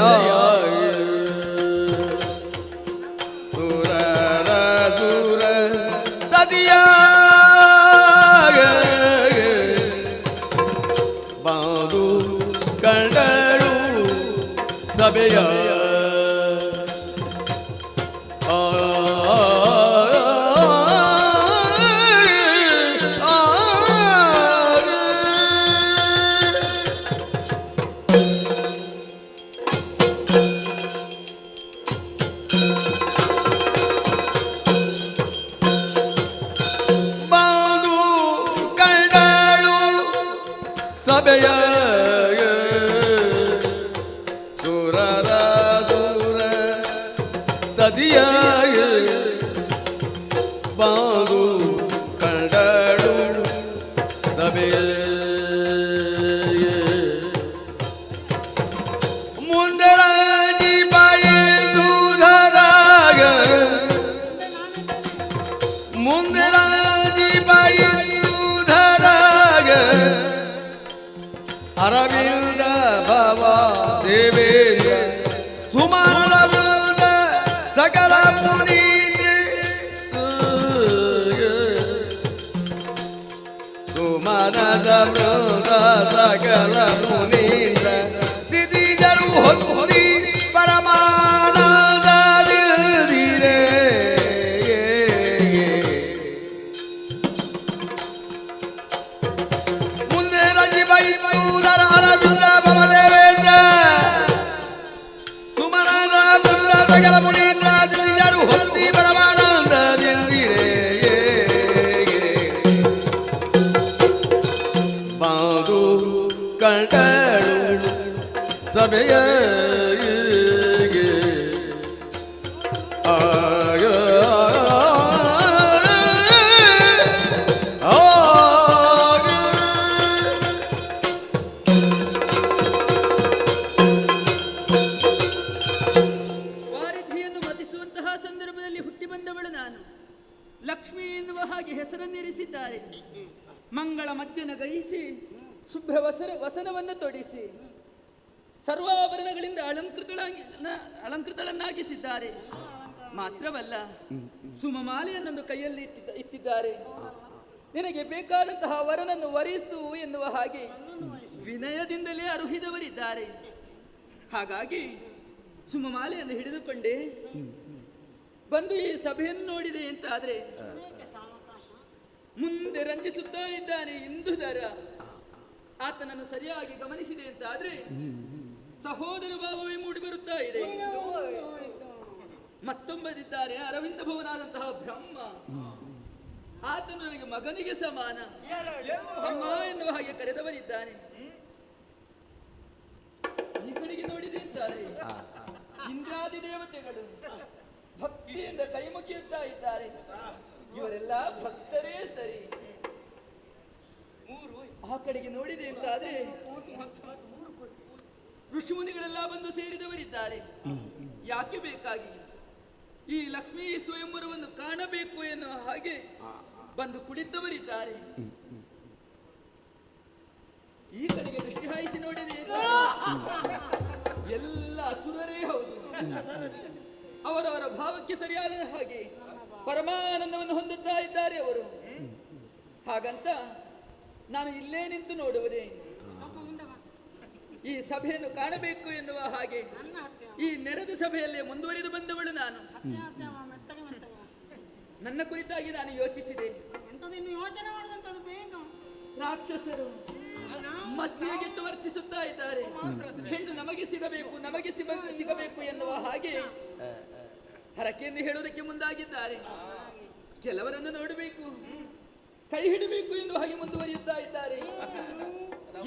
ಸುರರ ಸುರ ತದಿಯ, ಬಂದು ಕಂಡಳು ಸಭೆಯ ಸಭೆಯ ಸುರರ ಸುರ ತದಿಯ, ಬಾಗು ಕಂಡಳು ಸಭೆಯ, ಮುಂದೆ ರಾಜಿ ಬಾಯಿ ಸುಧರಾಗ, ಮುಂದೆ ರಾಜಿ ಬಾಯಿ ಸುಧರಾಗ, ಅರವಿಂದ ಭವ ದೇವೇಂದ್ರ ಸುಮಾರವಿಂದ ಸಕಲ ಮುನೀಂದ್ರ ವೃಂದ ಸಕಲ ಮುನೀಂದ್ರ ದಿದಿಜರು ಹೊಂದಿ ಪರಮಾನಂದದಿರೆ ಮುಂದೆ ರಜಿ ಬೈದರ ಅರವಿಂದ ಭವದೇವೇಂದ್ರ ಸುಮನದ ವೃಂದ ಸಕಲ ಮುನೀಂದ್ರ ದಿದಿಜರು ಹೊಂದಿ ಪರಮಾನಂದದಿರೆ ಬಾದು ಕಂಡಳು ಸಭೆಯ ವಾರಿಧಿಯನ್ನು ಮತಿಸುವಂತಹ ಸಂದರ್ಭದಲ್ಲಿ ಹುಟ್ಟಿ ಬಂದವಳು ನಾನು. ಲಕ್ಷ್ಮಿ ಎನ್ನುವ ಹಾಗೆ ಹೆಸರನ್ನಿರಿಸಿದ್ದಾರೆ. ಮಂಗಳ ಮಜ್ಜನ ಗೈಸಿ ಶುಭ್ರ ವಸನವನ್ನು ತೊಡಿಸಿ ಸರ್ವಾಭರಣಗಳಿಂದ ಅಲಂಕೃತಳನ್ನಾಗಿಸಿದ್ದಾರೆ. ಮಾತ್ರವಲ್ಲ, ಸುಮಮಾಲೆಯನ್ನೊಂದು ಕೈಯಲ್ಲಿ ಇಟ್ಟಿದ್ದಾರೆ. ನಿನಗೆ ಬೇಕಾದಂತಹ ವರನನ್ನು ವರಿಸು ಎನ್ನುವ ಹಾಗೆ ವಿನಯದಿಂದಲೇ ಅರುಹಿದವರಿದ್ದಾರೆ. ಹಾಗಾಗಿ ಸುಮಮಾಲೆಯನ್ನು ಹಿಡಿದುಕೊಂಡೆ ಬಂದು ಈ ಸಭೆಯನ್ನು ನೋಡಿದೆ ಅಂತಾದ್ರೆ ಮುಂದೆ ರಂಜಿಸುತ್ತಾ ಇದ್ದಾನೆ ಇಂದುಧರ. ಆತನನ್ನು ಸರಿಯಾಗಿ ಗಮನಿಸಿದೆ ಅಂತಾದ್ರೆ ಸಹೋದರ ಭಾವವೇ ಮೂಡಿ ಬರುತ್ತಾ ಇದೆ. ಮತ್ತೊಬ್ಬರಿದ್ದಾರೆ ಅರವಿಂದ ಭವನಾದಂತಹ ಬ್ರಹ್ಮ. ಆತನು ನನಗೆ ಮಗನಿಗೆ ಸಮಾನ, ಅಮ್ಮ ಎನ್ನುವ ಹಾಗೆ ಕರೆದವರಿದ್ದಾನೆ. ಈ ಕಡೆಗೆ ನೋಡಿದೆ ಅಂತಾರೆ ಇಂದ್ರಾದಿ ದೇವತೆಗಳು ಭಕ್ತಿಯಿಂದ ಕೈ ಮುಗಿಯುತ್ತಾ ಇದ್ದಾರೆ. ಇವರೆಲ್ಲ ಭಕ್ತರೇ ಸರಿ. ಆ ಕಡೆಗೆ ನೋಡಿದೆ ಅಂತಾದ್ರೆ ಋಷಿಮುನಿಗಳೆಲ್ಲ ಬಂದು ಸೇರಿದವರಿದ್ದಾರೆ. ಯಾಕೆ ಬೇಕಾಗಿ ಈ ಲಕ್ಷ್ಮೀ ಸ್ವಯಂವರವನ್ನು ಕಾಣಬೇಕು ಎನ್ನುವ ಹಾಗೆ ಬಂದು ಕುಳಿತವರಿದ್ದಾರೆ. ಈ ಕಡೆಗೆ ದೃಷ್ಟಿ ಹಾಯಿಸಿ ನೋಡಿದೆ ಎಲ್ಲ ಅಸುರರೇ ಹೌದು. ಅವರವರ ಭಾವಕ್ಕೆ ಸರಿಯಾದ ಹಾಗೆ ಪರಮಾನಂದವನ್ನು ಹೊಂದುತ್ತಾ ಇದ್ದಾರೆ ಅವರು. ಹಾಗಂತ ನಾನು ಇಲ್ಲೇ ನಿಂತು ನೋಡುವುದೇ, ಈ ಸಭೆಯನ್ನು ಕಾಣಬೇಕು ಎನ್ನುವ ಹಾಗೆ ಈ ನೆರೆದ ಸಭೆಯಲ್ಲೇ ಮುಂದುವರಿದು ಬಂದವಳು ನಾನು. ನನ್ನ ಕುರಿತಾಗಿ ನಾನು ಯೋಚಿಸಿದೆ. ರಾಕ್ಷಸರು ಮಧ್ಯೆಗೆಟ್ಟು ವರ್ತಿಸುತ್ತಾ ಇದ್ದಾರೆ. ಹೆಣ್ಣು ನಮಗೆ ಸಿಗಬೇಕು, ನಮಗೆ ಸಿಗಬೇಕು ಎನ್ನುವ ಹಾಗೆ ಹರಕೆಯನ್ನು ಹೇಳುವುದಕ್ಕೆ ಮುಂದಾಗಿದ್ದಾರೆ. ಕೆಲವರನ್ನು ನೋಡಬೇಕು, ಕೈ ಹಿಡಬೇಕು ಎನ್ನುವ ಹಾಗೆ ಮುಂದುವರಿಯುತ್ತಾ ಇದ್ದಾರೆ.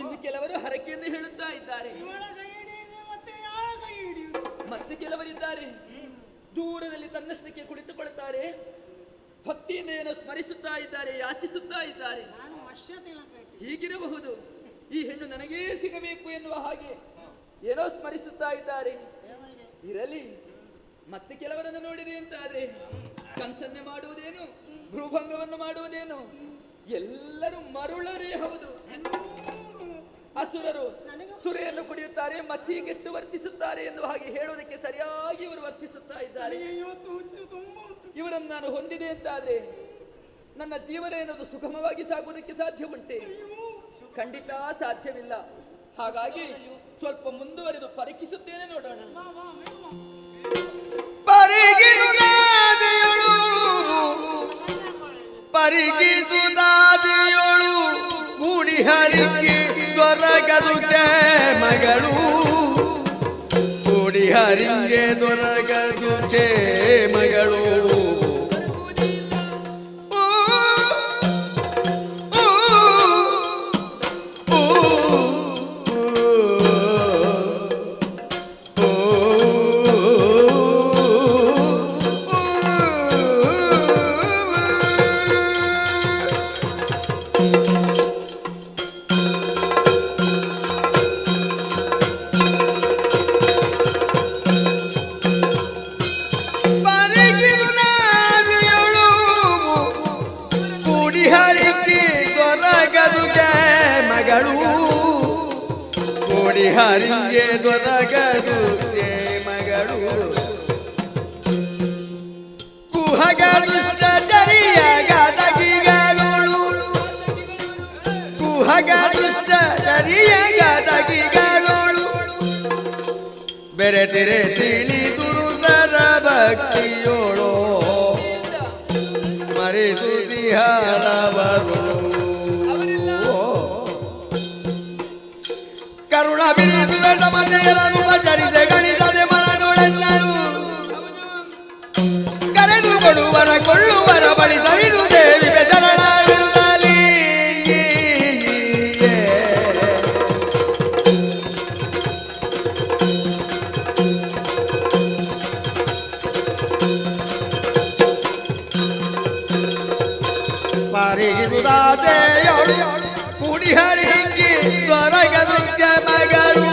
ಇನ್ನು ಕೆಲವರು ಹರಕೆಯನ್ನು ಹೇಳುತ್ತಾ ಇದ್ದಾರೆ. ಮತ್ತೆ ಕೆಲವರಿದ್ದಾರೆ ದೂರದಲ್ಲಿ ತನ್ನಷ್ಟಕ್ಕೆ ಕುಳಿತುಕೊಳ್ಳುತ್ತಾರೆ, ಭಕ್ತಿಯಿಂದ ಏನೋ ಸ್ಮರಿಸುತ್ತಾ ಇದ್ದಾರೆ, ಯಾಚಿಸುತ್ತಾ ಇದ್ದಾರೆ. ಹೀಗಿರಬಹುದು. ಈ ಹೆಣ್ಣು ನನಗೇ ಸಿಗಬೇಕು ಎನ್ನುವ ಹಾಗೆ ಏನೋ ಸ್ಮರಿಸುತ್ತಾ ಇದ್ದಾರೆ. ಇರಲಿ. ಮತ್ತೆ ಕೆಲವರನ್ನು ನೋಡಿದೆ ಅಂತಾದ್ರೆ ಕನ್ಸನ್ನೆ ಮಾಡುವುದೇನು, ಭ್ರೂಭಂಗವನ್ನು ಮಾಡುವುದೇನು, ಎಲ್ಲರೂ ಮರುಳರೇ ಹೌದು. ಅಸುರರು ಸುರೆಯನ್ನು ಕುಡಿಯುತ್ತಾರೆ, ಮತ್ತಿಗೆಟ್ಟು ವರ್ತಿಸುತ್ತಾರೆ ಎನ್ನುವ ಹಾಗೆ ಹೇಳುವುದಕ್ಕೆ ಸರಿಯಾಗಿ ಇವರು ವರ್ತಿಸುತ್ತಾ ಇದ್ದಾರೆ. ಇವರನ್ನು ನಾನು ಹೊಂದಿದೆ ಅಂತಾದ್ರೆ ನನ್ನ ಜೀವನ ಎನ್ನುವುದು ಸುಗಮವಾಗಿ ಸಾಗುವುದಕ್ಕೆ ಸಾಧ್ಯ ಉಂಟೆ? ಖಂಡಿತ ಸಾಧ್ಯವಿಲ್ಲ. ಹಾಗಾಗಿ ಸ್ವಲ್ಪ ಮುಂದುವರೆದು ಪರೀಕ್ಷಿಸುತ್ತೇನೆ, ನೋಡೋಣ. ಪರಿಗಿಸುದಾದಿಯೋಳು ಕೂಡಿ ಹರಿಕೆ ದೊರಕದು ಮಗಳು, ಕೂಡಿ ಹರಿಗೆ ದೊರಕದು ಮಗಳು. ಹರಿಗೆ ದೊರಕದು ಮಗಳು, ಕುಹಗ ದುಷ್ಟ ಚರಿಯ ಗದಗಿಗಳು, ಕುಹಗ ತೆರೆ ತೆರೆ ತಿಳಿದುರುದರ ಭಕ್ತಿಯೋಳೋ ಮರೆತು ತಿಹಾರವರು ಕರುಣ ಬಿರುದುವೆ ಸಮಜೆಯರನ್ನು ಭಜರಿದೆ ಗಣಿತದೆ ಮನದೊಳೆಲ್ಲರೂ ಕರೆದು ಕೊಡುವರ ಕೊಳ್ಳುವರ ಬಳಿ ತವಿದು ದೇವಿ ಬೆದರಳಾಗಿರುತ್ತಲಿ ಪಾರಿಗಿರುದಾತೆಯಳು ಕೂಡಿ ಹರಿಗಿ ದ್ವರಗದುಕ್ಕ ಮಗಳು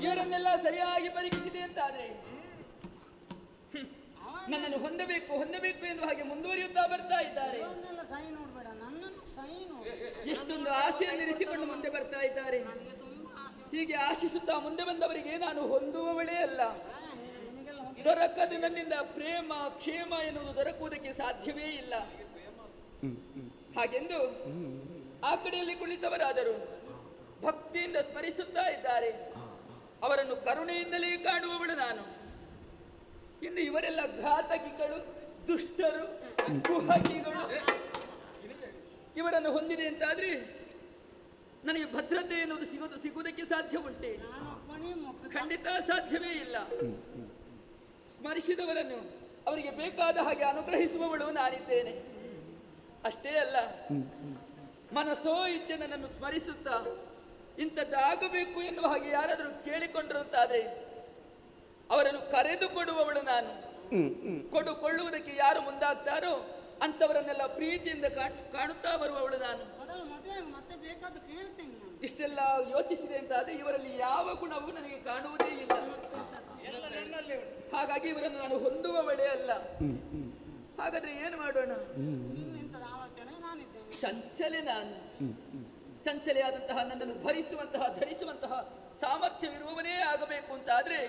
ಇವರನ್ನೆಲ್ಲ ಸರಿಯಾಗಿ ಪರೀಕ್ಷಿಸಿದೆ ಅಂತಾದ್ರೆ ನನ್ನನ್ನು ಹೊಂದಬೇಕು ಹೊಂದಬೇಕು ಎನ್ನುವ ಹಾಗೆ ಮುಂದುವರಿಯುತ್ತಾ ಬರ್ತಾ ಇದ್ದಾರೆ. ಎಷ್ಟೊಂದು ಆಶೆಯನ್ನಿರಿಸಿಕೊಂಡು ಮುಂದೆ ಬರ್ತಾ ಇದ್ದಾರೆ. ಹೀಗೆ ಆಶಿಸುತ್ತಾ ಮುಂದೆ ಬಂದವರಿಗೆ ನಾನು ಹೊಂದುವವಳೇ ಅಲ್ಲ. ದೊರಕದು ನನ್ನಿಂದ ಪ್ರೇಮ ಕ್ಷೇಮ ಎನ್ನುವುದು ದೊರಕುವುದಕ್ಕೆ ಸಾಧ್ಯವೇ ಇಲ್ಲ. ಹಾಗೆಂದು ಆ ಕಡೆಯಲ್ಲಿ ಕುಳಿತವರಾದರು ಭಕ್ತಿಯಿಂದ ಸ್ಮರಿಸುತ್ತಾ ಇದ್ದಾರೆ. ಅವರನ್ನು ಕರುಣೆಯಿಂದಲೇ ಕಾಣುವವಳು ನಾನು. ಇನ್ನು ಇವರೆಲ್ಲ ಘಾತಕಿಗಳು, ದುಷ್ಟರು, ಕುಹಕಿಗಳು. ಇವರನ್ನು ಹೊಂದಿದೆ ಅಂತಾದ್ರೆ ನನಗೆ ಭದ್ರತೆ ಎನ್ನುವುದು ಸಿಗುವುದಕ್ಕೆ ಸಾಧ್ಯ ಉಂಟೆ? ಖಂಡಿತ ಸಾಧ್ಯವೇ ಇಲ್ಲ. ಸ್ಮರಿಸಿದವರನ್ನು ಅವರಿಗೆ ಬೇಕಾದ ಹಾಗೆ ಅನುಗ್ರಹಿಸುವವಳು ನಾನಿದ್ದೇನೆ. ಅಷ್ಟೇ ಅಲ್ಲ, ಮನಸ್ಸೋ ಇಚ್ಛೆ ನನ್ನನ್ನು ಸ್ಮರಿಸುತ್ತಾ ಇಂಥದ್ದಾಗಬೇಕು ಎನ್ನುವ ಹಾಗೆ ಯಾರಾದರೂ ಕೇಳಿಕೊಂಡಿರುತ್ತಾದ್ರೆ ಅವರನ್ನು ಕರೆದು ಕೊಡುವವಳು ನಾನು. ಕೊಳ್ಳುವುದಕ್ಕೆ ಯಾರು ಮುಂದಾಗ್ತಾರೋ ಅಂಥವರನ್ನೆಲ್ಲ ಪ್ರೀತಿಯಿಂದ ಕಾಣುತ್ತಾ ಬರುವವಳು ನಾನು. ಇಷ್ಟೆಲ್ಲ ಯೋಚಿಸಿದೆ ಅಂತಾದ್ರೆ ಇವರಲ್ಲಿ ಯಾವ ಗುಣವೂ ನನಗೆ ಕಾಣುವುದೇ ಇಲ್ಲ. ಹಾಗಾಗಿ ಇವರನ್ನು ನಾನು ಹೊಂದುವವಳೇ ಅಲ್ಲ. ಹಾಗಾದ್ರೆ ಏನು ಮಾಡೋಣ? ಚಂಚಲೆ ನಾನು. ಚಂಚಲೆಯಾದಂತಹ ನನ್ನನ್ನು ಭರಿಸುವಂತಹ ಧರಿಸುವಂತಹ ಸಾಮರ್ಥ್ಯವಿರುವವನೇ ಆಗಬೇಕು ಅಂತಾದ್ರೆ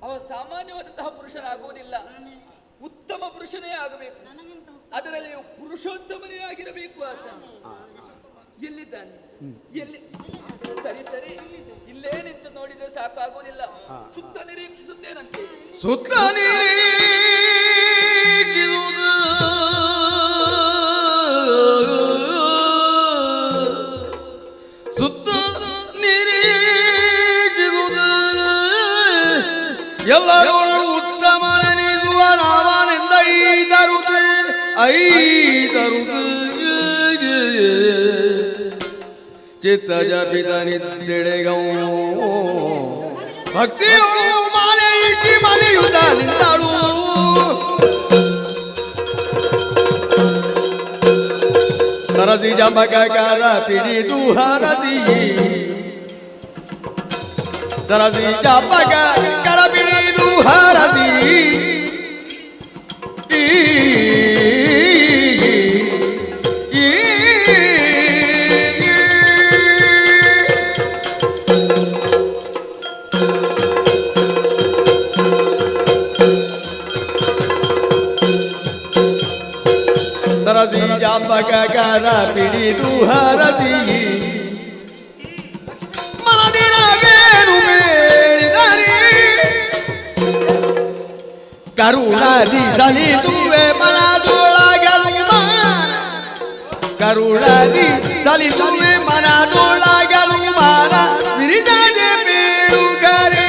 ಅವ ಸಾಮಾನ್ಯವಾದಂತಹ ಪುರುಷನಾಗುವುದಿಲ್ಲ, ಉತ್ತಮ ಪುರುಷನೇ ಆಗಬೇಕು. ಅದರಲ್ಲಿ ಪುರುಷೋತ್ತಮನೇ ಆಗಿರಬೇಕು ಆತ. ಎಲ್ಲಿದ್ದಾನೆ? ಎಲ್ಲಿ? ಸರಿ ಸರಿ, ಇಲ್ಲೇ ನಿಂತು ನೋಡಿದ್ರೆ ಸಾಕಾಗುವುದಿಲ್ಲ. ಸುತ್ತ ನಿರೀಕ್ಷಿಸುತ್ತೇನಂತೆ. ಸುತ್ತ ನಿರೀಕ್ಷಿಸುವುದು ಸುತ್ತ ನಿರೀಕ್ಷಿಸುವುದು ಎಲ್ಲರೂ ಉತ್ತಮನೆನಿಸುವ ರಾಮನೆಂದ ಐದರುದು ಚಿತ್ತ ಜಪಿತ ನಿದ್ದೆಡೆಗೌ ಭಕ್ತಿಯು ಮಾಲೆ ಇಟ್ಟಿ ಮನೆಯುತ್ತ ನಿಂತಳು. ಸರಸಿ ಜಂಬಕಾರ ಪಿಡಿದು ಹರದಿ ಸರಸಿ ಜಂಬಕಾರ ಪಿಡಿದು ಹರದಿ ಸರದಿ ಜಾಂಬಕಾರ ಪಿಡಿದು ಹರದಿ ಮನದಿನವೇನು ಮೇಳಿದರೆ ಕರುಣದಿ ಸಲಿದುವೆ ಮನದೊಳಗಲು ಕರುಣದಿ ಸಲಿದುವೆ ಮನದೊಳಗಲು ಮಾನ ವಿರಿದದೆ ಬೇರುಗರೆ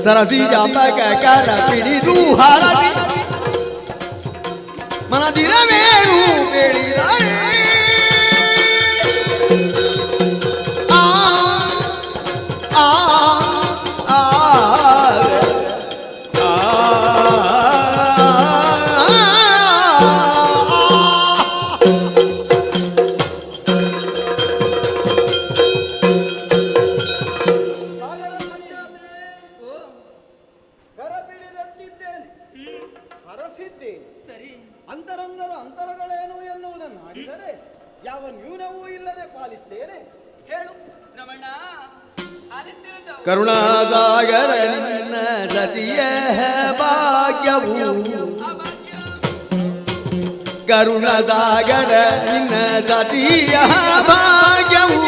ಸರಸಿ ಜಾಂಬಕಾರ ಪಿಡಿದು ಹರದಿ ಮನದಿರವೇನು ಬೇಡಿದರೆ ಸರಿ. ಅಂತರಂಗದ ಅಂತರಗಳೇನು ಎನ್ನುವುದನ್ನು ಆಡಿದರೆ ಯಾವ ನ್ಯೂನವೂ ಇಲ್ಲದೆ ಪಾಲಿಸ್ತೇನೆ. ಹೇಳು ರಮಣ, ಆಲಿಸ್ತಿರೋದು ಕರುಣಾಸಾಗರ ನಿನ್ನ ಸತಿಯ ಭಾಗ್ಯವು ಕರುಣಾಸಾಗರ ನಿನ್ನ ಸತಿಯ ಭಾಗ್ಯವು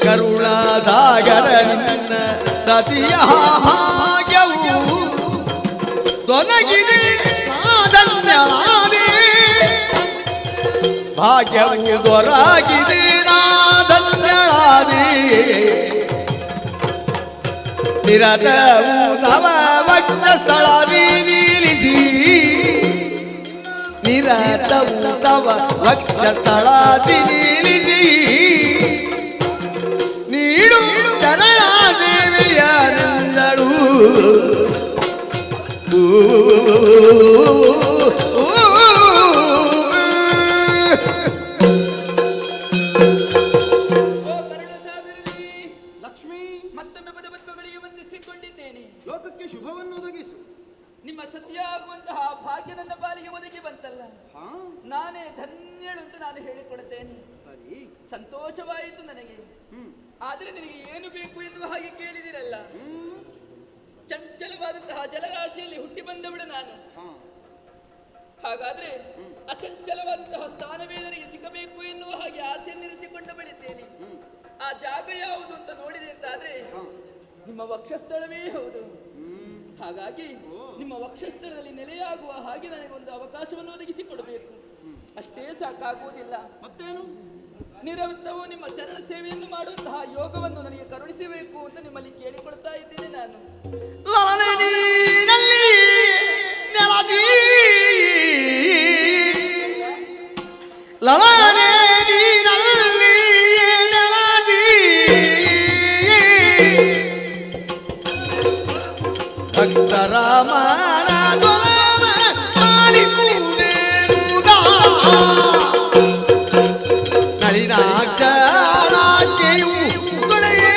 ಕರುಣಾಸಾಗರ ನಿನ್ನ ಸತಿಯ ಭಾಗ್ಯವು ತೊನಗಿದೆ ನಾದನ್ಯಾದೆ ಭಾಗ್ಯವು ದೊರಗಿದೆ ನಾದನ್ಯಾದೆ ನಿರತವು ನವ ವಕ್ತ ಸ್ಥಳದಿ ನಿಲ್ಲಿಸಿ ನಿರತವು ತವ ವಕ್ತ ಸ್ಥಳದಿ ನಿಲ್ಲಿಸಿ ನೀಡು ಚರಣಾದೇವಿಯ ನಂದಳು ಲಕ್ಷ್ಮೀ, ಮತ್ತೊಮ್ಮೆ ಪದಪದ್ಮಗಳಿಗೆ ವಂದಿಸಿಕೊಂಡಿದ್ದೇನೆ. ಲೋಕಕ್ಕೆ ಶುಭವನ್ನು ಒದಗಿಸು. ನಿಮ್ಮ ಸತ್ಯ ಆಗುವಂತಹ ಭಾಗ್ಯ ನನ್ನ ಪಾಲಿಗೆ ಒದಗಿ ಬಂತಲ್ಲ, ನಾನೇ ಧನ್ಯಳು ಅಂತ ನಾನು ಹೇಳಿಕೊಡುತ್ತೇನೆ. ಸರಿ, ಸಂತೋಷವಾಯಿತು ನನಗೆ. ಆದ್ರೆ ನಿನಗೆ ಏನು ಬೇಕು ಎನ್ನುವ ಹಾಗೆ ಕೇಳಿದಿರಲ್ಲ. ಚಂಚಲವಾದಂತಹ ಜಲರಾಶಿಯಲ್ಲಿ ಹುಟ್ಟಿ ಬಂದವಳು ನಾನು. ಹಾಗಾದ್ರೆ ಅಚಂಚಲವಾದಂತಹ ಸ್ಥಾನವೇ ನನಗೆ ಸಿಗಬೇಕು ಎನ್ನುವ ಹಾಗೆ ಆಸೆಯನ್ನಿರಿಸಿಕೊಂಡು ಬೆಳಿದ್ದೇನೆ. ಆ ಜಾಗ ಯಾವುದು ಅಂತ ನೋಡಿದೆ ಅಂತಾದ್ರೆ ನಿಮ್ಮ ವಕ್ಷಸ್ಥಳವೇ ಹೌದು. ಹಾಗಾಗಿ ನಿಮ್ಮ ವಕ್ಷಸ್ಥಳದಲ್ಲಿ ನೆಲೆಯಾಗುವ ಹಾಗೆ ನನಗೆ ಒಂದು ಅವಕಾಶವನ್ನು ಒದಗಿಸಿಕೊಡಬೇಕು. ಅಷ್ಟೇ ಸಾಕಾಗುವುದಿಲ್ಲ. ಮತ್ತೇನು? ನಿರಂತರವೂ ನಿಮ್ಮ ಚರಣ ಸೇವೆಯನ್ನು ಮಾಡುವಂತಹ ಯೋಗವನ್ನು ನನಗೆ ಕರುಣಿಸಬೇಕು ಅಂತ ನಿಮ್ಮಲ್ಲಿ ಕೇಳಿಕೊಳ್ತಾ ಇದ್ದೇನೆ ನಾನು. ಭಕ್ತರಾಮನ ಗೋಮ ಪಾಲಿಪುದೇನುದ ನಳಿನಾಕ್ಷರಾಜ್ಯೆಯು ಕೊಡೆಯೇ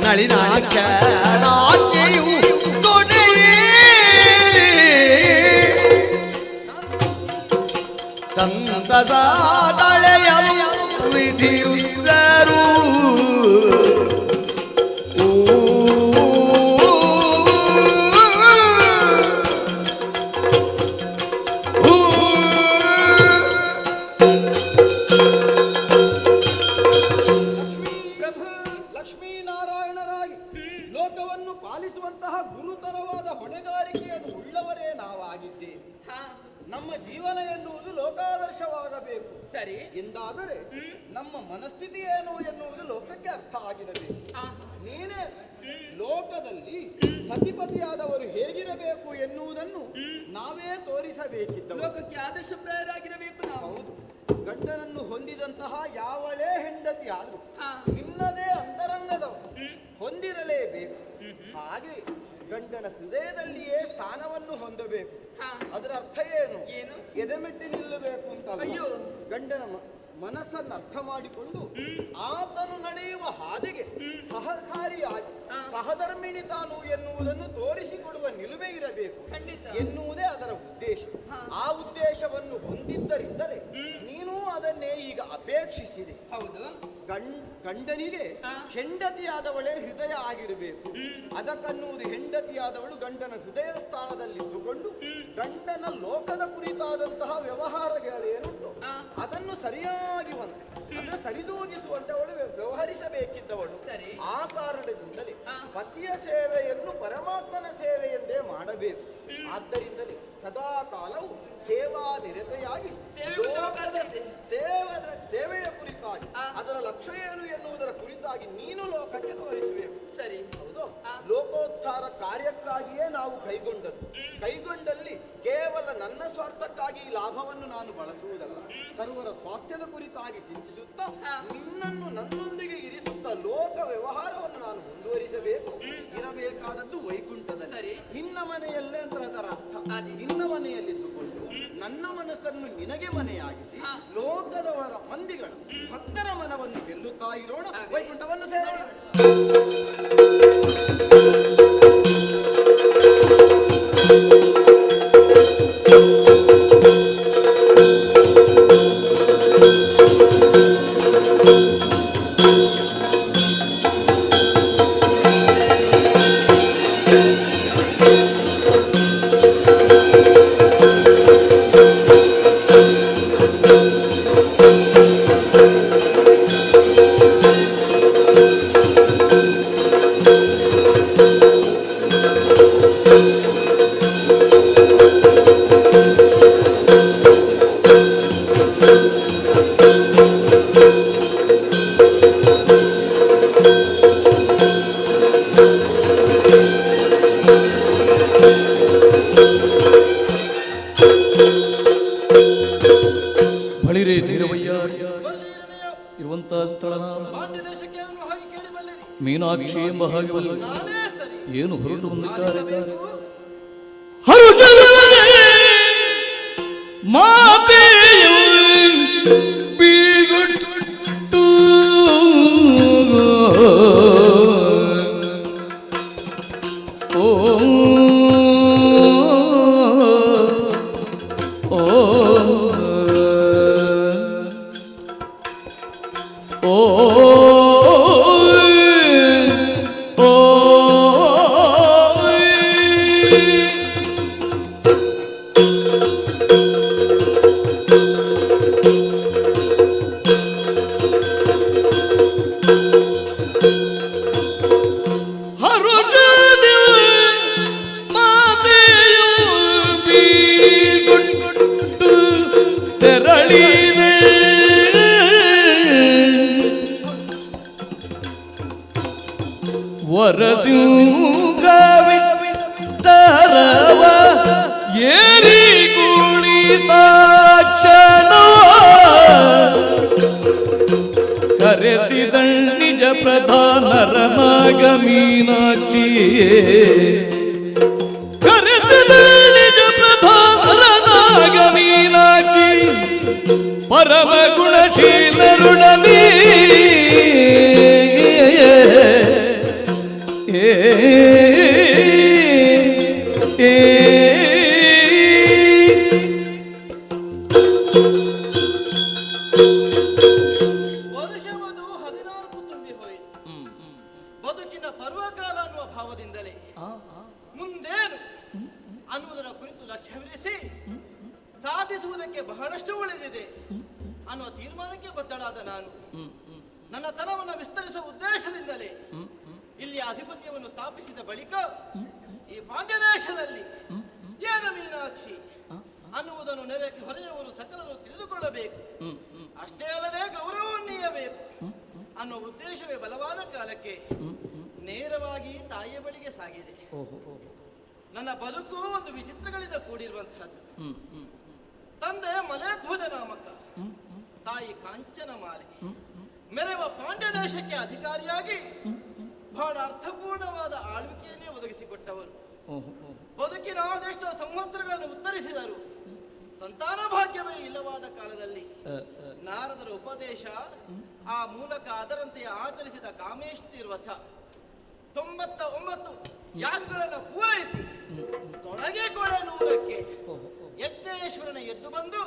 ನಳಿನಾಕ್ಷರಾಜ್ಯೆಯು ಕೊಡೆಯೇ ಸಂತದ ತಳೆಯಲು ವಿಧಿರುತ್ತರು ಲಕ್ಷ್ಮೀನಾರಾಯಣರಾಗಿ ಲೋಕವನ್ನು ಪಾಲಿಸುವಂತಹ ಗುರುತರವಾದ ಹೊಣೆಗಾರಿಕೆಯನ್ನು ಉಳ್ಳವರೇ ನಾವಾಗಿದ್ದೇವೆ. ನಮ್ಮ ಜೀವನ ಎನ್ನುವುದು ಲೋಕಾದರ್ಶವಾಗಬೇಕು. ಸರಿ ಎಂದಾದರೆ ನಮ್ಮ ಮನಸ್ಥಿತಿ ಏನು ಎನ್ನುವುದು ಲೋಕಕ್ಕೆ ಅರ್ಥ ಆಗಿರಬೇಕು. ನೀನೇ ಲೋಕದಲ್ಲಿ ಸತಿಪತಿಯಾದವರು ಹೇಗಿರಬೇಕು ಎನ್ನುವುದನ್ನು ನಾವೇ ತೋರಿಸಬೇಕಿದ್ದವು. ಲೋಕಕ್ಕೆ ಆದರ್ಶಪ್ರಾಯರಾಗಿರಬೇಕು ನಾವು. ಹೌದು. ಗಂಡನನ್ನು ಹೊಂದಿದಂತಹ ಯಾವಳೇ ಹೆಂಡತಿ ಆದ್ರೂ ನಿನ್ನದೇ ಅಂತರಂಗದವರು ಹೊಂದಿರಲೇಬೇಕು. ಹಾಗೆ ಗಂಡನ ಹೃದಯದಲ್ಲಿಯೇ ಸ್ಥಾನವನ್ನು ಹೊಂದಬೇಕು. ಅದರ ಅರ್ಥ ಏನು? ಎದೆಮೆಟ್ಟಿ ನಿಲ್ಲಬೇಕು ಅಂತಲ್ಲ. ಗಂಡನ ಮನಸ್ಸನ್ನು ಅರ್ಥ ಮಾಡಿಕೊಂಡು ಆತನು ನಡೆಯುವ ಹಾದಿಗೆ ಸಹಕಾರಿಯಾಗಿ ಸಹಧರ್ಮಿಣಿ ತಾನು ಎನ್ನುವುದನ್ನು ತೋರಿಸಿಕೊಡುವ ನಿಲುಮೆ ಇರಬೇಕು ಎನ್ನುವುದೇ ಅದರ ಉದ್ದೇಶ. ಆ ಉದ್ದೇಶವನ್ನು ಹೊಂದಿದ್ದರಿಂದಲೇ ನೀನು ಅದನ್ನೇ ಈಗ ಅಪೇಕ್ಷಿಸಿದೆ. ಹೌದು. ಗಂಡನಿಗೆ ಹೆಂಡತಿಯಾದವಳೇ ಹೃದಯ ಆಗಿರಬೇಕು. ಅದಕ್ಕನ್ನುವುದು ಹೆಂಡತಿಯಾದವಳು ಗಂಡನ ಹೃದಯದ ಸ್ಥಾನದಲ್ಲಿದ್ದುಕೊಂಡು ಗಂಡನ ಲೋಕದ ಕುರಿತಾದಂತಹ ವ್ಯವಹಾರಗಳೇನುಂಟು ಅದನ್ನು ಸರಿಯಾಗಿ ಅಂದ್ರೆ ಸರಿದೂಗಿಸುವಂತೆ ಅವಳು ವ್ಯವಹರಿಸಬೇಕಿದ್ದವಳು. ಆ ಕಾರಣದಿಂದಲೇ ಪತಿಯ ಸೇವೆಯನ್ನು ಪರಮಾತ್ಮನ ಸೇವೆ ಎಂದೇ ಮಾಡಬೇಕು. ಆದ್ದರಿಂದಲೇ ಸದಾ ಕಾಲವು ಸೇವಾ ನಿರತೆಯಾಗಿ ಸೇವೆಯ ಕುರಿತಾಗಿ ಅದರ ಲಕ್ಷ್ಯ ಏನು ಎನ್ನುವುದರ ಕುರಿತಾಗಿ ನೀನು ಲೋಕಕ್ಕೆ ತೋರಿಸಬೇಕು. ಸರಿ, ಹೌದು. ಲೋಕೋದ್ಧಾರ ಕಾರ್ಯಕ್ಕಾಗಿಯೇ ನಾವು ಕೈಗೊಂಡಲ್ಲಿ ಕೇವಲ ನನ್ನ ಸ್ವಾರ್ಥಕ್ಕಾಗಿ ಈ ಲಾಭವನ್ನು ನಾನು ಬಳಸುವುದಲ್ಲ, ಸರ್ವರ ಸ್ವಾಸ್ಥ್ಯದ ಕುರಿತಾಗಿ ಚಿಂತಿಸುತ್ತಾ ನಿನ್ನನ್ನು ನನ್ನೊಂದಿಗೆ ಇರಿಸುತ್ತಾ ಲೋಕ ವ್ಯವಹಾರವನ್ನು ನಾನು ಮುಂದುವರಿಸಬೇಕು. ಇರಬೇಕಾದದ್ದು ವೈಕುಂಠದಲ್ಲಿ. ಸರಿ, ನಿನ್ನ ಮನೆಯಲ್ಲೇ ಅಂತ ಅದರ ಅರ್ಥ. ನಿನ್ನ ಮನೆಯಲ್ಲಿದ್ದುಕೊಂಡು ನನ್ನ ಮನಸ್ಸನ್ನು ನಿನಗೆ ಮನೆಯಾಗಿಸಿ ಲೋಕದವರ ಮಂದಿಗಳ ಭಕ್ತರ ಮನವನ್ನು ಗೆಲ್ಲುತ್ತಾ ಇರೋಣ, ವೈಕುಂಠವನ್ನು ಸೇರೋಣ. ಬಳಿರೇ ನೀರವಯ್ಯ ಇರುವಂತಹ ಸ್ಥಳ ಮೀನಾಕ್ಷಿ ಎಂಬ ಹಾಗೆ ಏನು ಹೊರಟು ಬಂದಿದ್ದಾರೆ. ಮಾತೆಯು ಬೀಗುಟ್ಟು ವರಸಿಂಗವಿತ್ತರವ ಏರಿ ಕುಳಿತಾಕ್ಷಣ ಕರೆಸಿದ ನಿಜ ಪ್ರಧಾನರನಾಗ ಮೀನಾಕ್ಷಿಯೇ ಕರೆಸಿದ ನಿಜ ಪ್ರಧಾನರನಾಗ ಮೀನಾಕ್ಷಿ ಪರಮ ಗುಣಶೀಲರುಣನಿ ವರ್ಷವದು 14 ತುಂಬಿ ಹೋಯಿತು. ಬದುಕಿನ ಪರ್ವಕಾಲ ಅನ್ನುವ ಭಾವದಿಂದಲೇ ಮುಂದೇನು ಅನ್ನುವುದರ ಕುರಿತು ಲಕ್ಷ್ಯವಿರಿಸಿ ಸಾಧಿಸುವುದಕ್ಕೆ ಬಹಳಷ್ಟು ಉಳಿದಿದೆ ಅನ್ನುವ ತೀರ್ಮಾನಕ್ಕೆ ಬದ್ಧಳಾದ ನಾನು ನನ್ನ ತನವನ್ನು ವಿಸ್ತರಿಸುವ ಉದ್ದೇಶದಿಂದಲೇ ಇಲ್ಲಿ ಆಧಿಪತ್ಯವನ್ನು ಸ್ಥಾಪಿಸಿದ ಬಳಿಕ ಈ ಪಾಂಡ್ಯ ದೇಶದಲ್ಲಿ ಏನು ಮೀನಾಕ್ಷಿ ಅನ್ನುವುದನ್ನು ನೆರೆಗೆ ಹೊರೆಯವರು ಸಕಲರು ತಿಳಿದುಕೊಳ್ಳಬೇಕು, ಅಷ್ಟೇ ಅಲ್ಲದೆ ಗೌರವವನ್ನೀಯಬೇಕು ಅನ್ನುವ ಉದ್ದೇಶವೇ ಬಲವಾದ ಕಾಲಕ್ಕೆ ನೇರವಾಗಿ ತಾಯಿಯ ಬಳಿಗೆ ಸಾಗಿದೆ. ನನ್ನ ಬದುಕು ಒಂದು ವಿಚಿತ್ರಗಳಿಂದ ಕೂಡಿರುವಂತಹದ್ದು. ತಂದೆ ಮಲೆಧ್ವಜ ನಾಮಕ, ತಾಯಿ ಕಾಂಚನ ಮಾಲೆ. ಮೆರವ ಪಾಂಡ್ಯ ದೇಶಕ್ಕೆ ಅಧಿಕಾರಿಯಾಗಿ ಬಹಳ ಅರ್ಥಪೂರ್ಣವಾದ ಆಳ್ವಿಕೆಯನ್ನೇ ಒದಗಿಸಿಕೊಟ್ಟವರು. ಬದುಕಿನ ಅದೆಷ್ಟೋ ಸಂವತ್ಸರಗಳನ್ನು ಉತ್ತರಿಸಿದರು. ಸಂತಾನ ಭಾಗ್ಯವೇ ಇಲ್ಲವಾದ ಕಾಲದಲ್ಲಿ ನಾರದರ ಉಪದೇಶ, ಆ ಮೂಲಕ ಅದರಂತೆ ಆಚರಿಸಿದ ಕಾಮೇಷ್ಟಿ ವ್ರತ, 99 ಯಾಗಗಳನ್ನು ಪೂರೈಸಿ ತೊಡಗಿಕೊಳ್ಳ 100ಕ್ಕೆ ಯಜ್ಞೇಶ್ವರನ ಎದ್ದು ಬಂದು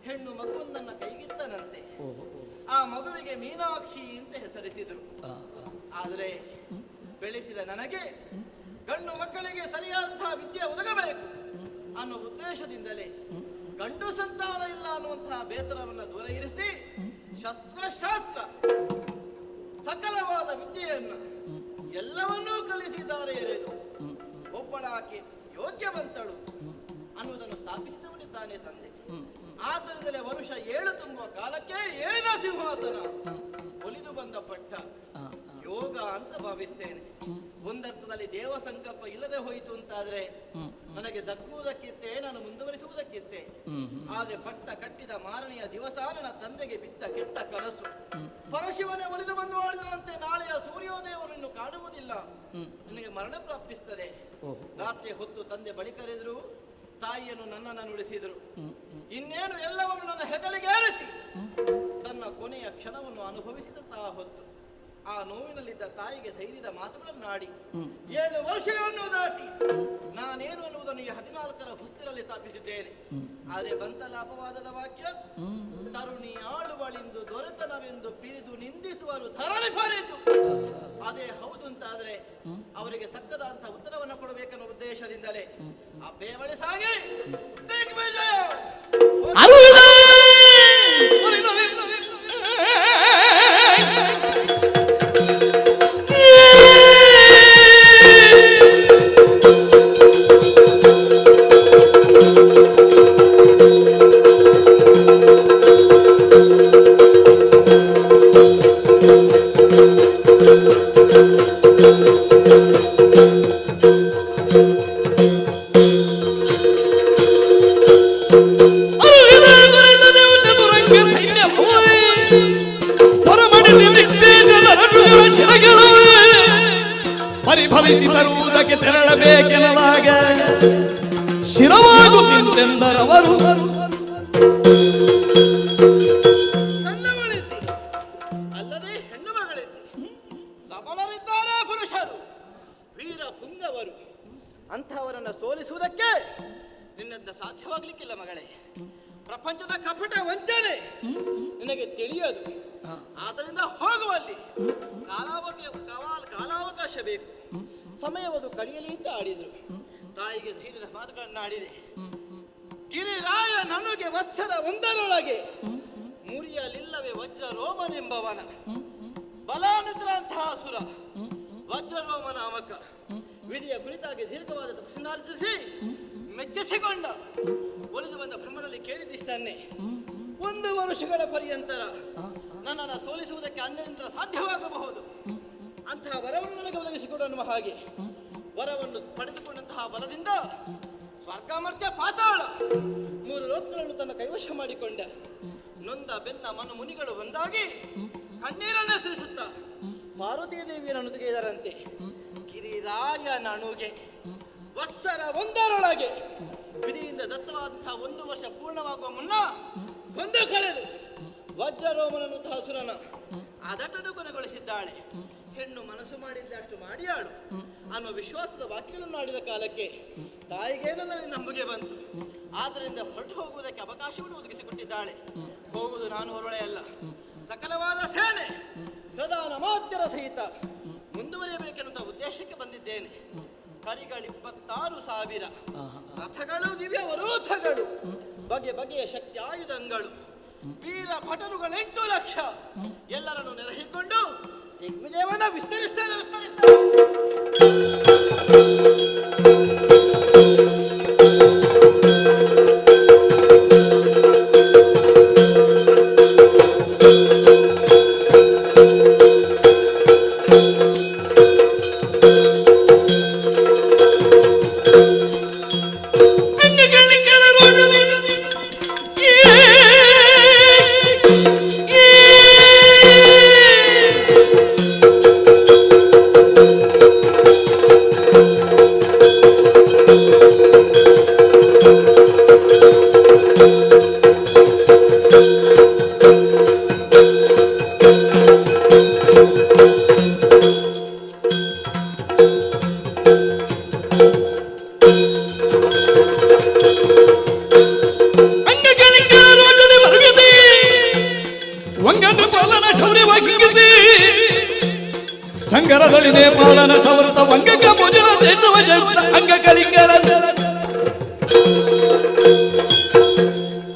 ಹೆಣ್ಣು ಮಗುವೊಂದನ್ನು ಕೈಗಿತ್ತನಂತೆ. ಆ ಮಗುವಿಗೆ ಮೀನಾಕ್ಷಿ ಅಂತ ಹೆಸರಿಸಿದರು. ಆದರೆ ಬೆಳೆಸಿದ ನನಗೆ ಗಂಡು ಮಕ್ಕಳಿಗೆ ಸರಿಯಾದಂತಹ ವಿದ್ಯೆ ಒದಗಬೇಕು ಅನ್ನೋ ಉದ್ದೇಶದಿಂದಲೇ ಗಂಡು ಸಂತಾನ ಇಲ್ಲ ಅನ್ನುವಂತಹ ಬೇಸರವನ್ನು ದೂರ ಇರಿಸಿ ಶಸ್ತ್ರಶಾಸ್ತ್ರ ಸಕಲವಾದ ವಿದ್ಯೆಯನ್ನು ಎಲ್ಲವನ್ನೂ ಕಲಿಸಿದ್ದಾರೆ ಎರೆದು ಒಬ್ಬಳಾಕೆ ಯೋಗ್ಯವಂತಳು ಅನ್ನುವುದನ್ನು ಸ್ಥಾಪಿಸಿದವನಿದ್ದಾನೆ ತಂದೆ. ಆದ್ದರಿಂದಲೇ ವರುಷ 7 ತುಂಬುವ ಕಾಲಕ್ಕೆ ಏರಿದ ಸಿಂಹಾಸನ ಒಲಿದು ಬಂದ ಪಟ್ಟ ಯೋಗ ಅಂತ ಭಾವಿಸ್ತೇನೆ. ಒಂದರ್ಥದಲ್ಲಿ ದೇವ ಸಂಕಲ್ಪ ಇಲ್ಲದೆ ಹೋಯಿತು ಅಂತಾದ್ರೆ ನನಗೆ ದಕ್ಕುವುದಕ್ಕಿತ್ತೆ, ನಾನು ಮುಂದುವರಿಸುವುದಕ್ಕಿತ್ತೆ. ಆದ್ರೆ ಪಟ್ಟ ಕಟ್ಟಿದ ಮಾರನೆಯ ದಿವಸ ನನ್ನ ತಂದೆಗೆ ಬಿದ್ದ ಕೆಟ್ಟ ಕನಸು. ಪರಶಿವನೇ ಒಲಿದು ಬಂದು ಆಳಿದಂತೆ ನಾಳೆಯ ಸೂರ್ಯೋದಯವನ್ನು ಕಾಣುವುದಿಲ್ಲ, ನನಗೆ ಮರಣ ಪ್ರಾಪ್ತಿಸ್ತದೆ. ರಾತ್ರಿ ಹೊತ್ತು ತಂದೆ ಬಳಿ ಕರೆದ್ರು, ತಾಯಿಯನ್ನು ನನ್ನನ್ನು ನುಡಿಸಿದರು. ಇನ್ನೇನು ಎಲ್ಲವನ್ನು ನನ್ನ ಹೆಗಲಿಗೆ ಏರಿಸಿ ತನ್ನ ಕೊನೆಯ ಕ್ಷಣವನ್ನು ಅನುಭವಿಸಿದಂತಹ ಹೊತ್ತು ಆ ನೋವಿನಲ್ಲಿದ್ದ ತಾಯಿಗೆ ಧೈರ್ಯದ ಮಾತುಗಳನ್ನಾಡಿ 7 ವರ್ಷಗಳನ್ನು ದಾಟಿ ನಾನೇನು ಅನ್ನುವುದನ್ನು ಈ 14ರ ಹೊಸ್ತಿರಲ್ಲಿ ಸ್ಥಾಪಿಸಿದ್ದೇನೆ. ಆದರೆ ಬಂತಲ್ಲ ಅಪವಾದದ ವಾಕ್ಯ, ತರುಣಿ ಆಳುವಳಿಂದು ದೊರೆತನವೆಂದು ಪಿರಿದು ನಿಂದಿಸುವರು ಧರಣಿ ಪಾರಿದ್ದು. ಅದೇ ಹೌದು ಅಂತಾದ್ರೆ ಅವರಿಗೆ ತಕ್ಕದಂತ ಉತ್ತರವನ್ನು ಕೊಡಬೇಕೆನ್ನುವ ಉದ್ದೇಶದಿಂದಲೇ ಆ ಬೇವಳಿ ಸಾಗಿ ದಿಗ್ವಿಜಯ ಪರಿಭವಿಸಿ ತರುವುದಕ್ಕೆ ತೆರಳಬೇಕೆನ್ನಲಾಗ ಶಿರವಾಗುತ್ತಿದ್ದೆಂದರವರು. ಅಲ್ಲದೆ ಹೆಣ್ಣು ಮಗಳಿದ್ದಿ, ಸಬಲರಿದ್ದಾರೆ ಪುರುಷರು, ವೀರ ಪುಂಗವರು. ಅಂತಹವರನ್ನು ಸೋಲಿಸುವುದಕ್ಕೆ ನಿನ್ನಿಂದ ಸಾಧ್ಯವಾಗಲಿಕ್ಕಿಲ್ಲ ಮಗಳೇ. ಪ್ರಪಂಚದ ಕಪಟ ವಂಚನೆ ನಿನಗೆ ತಿಳಿಯದು. ಆದ್ದರಿಂದ ಹೋಗುವಲ್ಲಿ ಕಾಲಾವಕಾಶ ಬೇಕು, ಸಮಯವದು ಕಡಿಯಲಿ ಅಂತ ಆಡಿದರು. ತಾಯಿಗೆ ಧೈರ್ಯದ ಮಾತುಗಳನ್ನಾಡಿದೆ. ಗಿರಿರಾಯ ನನಗೆ ವತ್ಸರ ಒಂದರೊಳಗೆ ಮುರಿಯಲಿಲ್ಲವೇ ವಜ್ರ ರೋಮನೆಂಬವನ ಬಲಾನುತರಂತಹ ಸುರ ವಜ್ರರೋಮ ನಾಮಕ ವಿಧಿಯ ಕುರಿತಾಗಿ ದೀರ್ಘವಾದ ತಪಸ್ಸನ್ನಾರ್ಜಿಸಿ ಮೆಚ್ಚಿಸಿಕೊಂಡ. ಒಲಿದು ಬಂದ ಬ್ರಹ್ಮನಲ್ಲಿ ಕೇಳಿದಿಷ್ಟನ್ನೇ, 1 ವರ್ಷಗಳ ಪರ್ಯಂತರ ನನ್ನನ್ನು ಸೋಲಿಸುವುದಕ್ಕೆ ಅನ್ಯಂತರ ಸಾಧ್ಯವಾಗಬಹುದು. ಅಂತಹ ವರವನ್ನು ನನಗೆ ಒದಗಿಸಿಕೊಡುವ ಹಾಗೆ ವರವನ್ನು ಪಡೆದುಕೊಂಡಂತಹ ಬಲದಿಂದ ಸ್ವರ್ಗ ಮರ್ತ್ಯ ಪಾತಾಳ 3 ಲೋಕಗಳನ್ನು ತನ್ನ ಕೈವಶ ಮಾಡಿಕೊಂಡ. ನೊಂದ ಬೆನ್ನ ಮನು ಮುನಿಗಳು ಒಂದಾಗಿ ಕಣ್ಣೀರನ್ನೇ ಸುರಿಸುತ್ತಾ ಪಾರ್ವತೀ ದೇವಿಯನ್ನು ತೆಗೆದರಂತೆ. ಗಿರಿರಾಯ ನಣುಗೆ ವತ್ಸರ ಒಂದರೊಳಗೆ ವಿಧಿಯಿಂದ ದತ್ತವಾದಂತಹ 1 ವರ್ಷ ಪೂರ್ಣವಾಗುವ ಮುನ್ನ ಕೊಂದು ಕಳೆದು ವಜ್ರರೋಮನಂತಹ ಸುರನ ಅದಟನ್ನು ಕೊನೆಗೊಳಿಸಿದ್ದಾಳೆ. ಹೆಣ್ಣು ಮನಸ್ಸು ಮಾಡಿದ್ದಷ್ಟು ಮಾಡಿಯಾಳು ಅನ್ನುವ ವಿಶ್ವಾಸದ ವಾಕ್ಯಗಳನ್ನು ಆಡಿದ ಕಾಲಕ್ಕೆ ತಾಯಿಗೆ ನನ್ನಲ್ಲಿ ನಂಬಿಕೆ ಬಂತು. ಆದ್ದರಿಂದ ಹೊರಟು ಹೋಗುವುದಕ್ಕೆ ಅವಕಾಶವನ್ನು ಒದಗಿಸಿಕೊಟ್ಟಿದ್ದಾಳೆ. ಹೋಗುವುದು ನಾನು ಹೊರಳೆ ಅಲ್ಲ, ಸಕಲವಾದ ಸೇನೆ ಪ್ರಧಾನ ಮಾತ್ಯರ ಸಹಿತ ಮುಂದುವರಿಯಬೇಕೆನ್ನುವ ಉದ್ದೇಶಕ್ಕೆ ಬಂದಿದ್ದೇನೆ. ಕರಿಗಳು 26,000 ರಥಗಳು, ದಿವ್ಯ ವರೋಧಗಳು, ಬಗೆ ಬಗೆಯ ಶಕ್ತಿ ಆಯುಧಗಳು, ವೀರ ಭಟರುಗಳು 8 ಲಕ್ಷ ಎಲ್ಲರನ್ನು ನೆರಹಿಕೊಂಡು ದಿಗ್ವಿಜಯವನ್ನ ವಿಸ್ತರಿಸ್ತೇನೆ. ಸಂಗರದೊಳಿದೆ ಪಾಲನ ಸವೃತ ವಂಗಕ ಭೋಜನ ದೇಶವ ಜಗತ್ತ ಅಂಗಕಲಿಂಗರ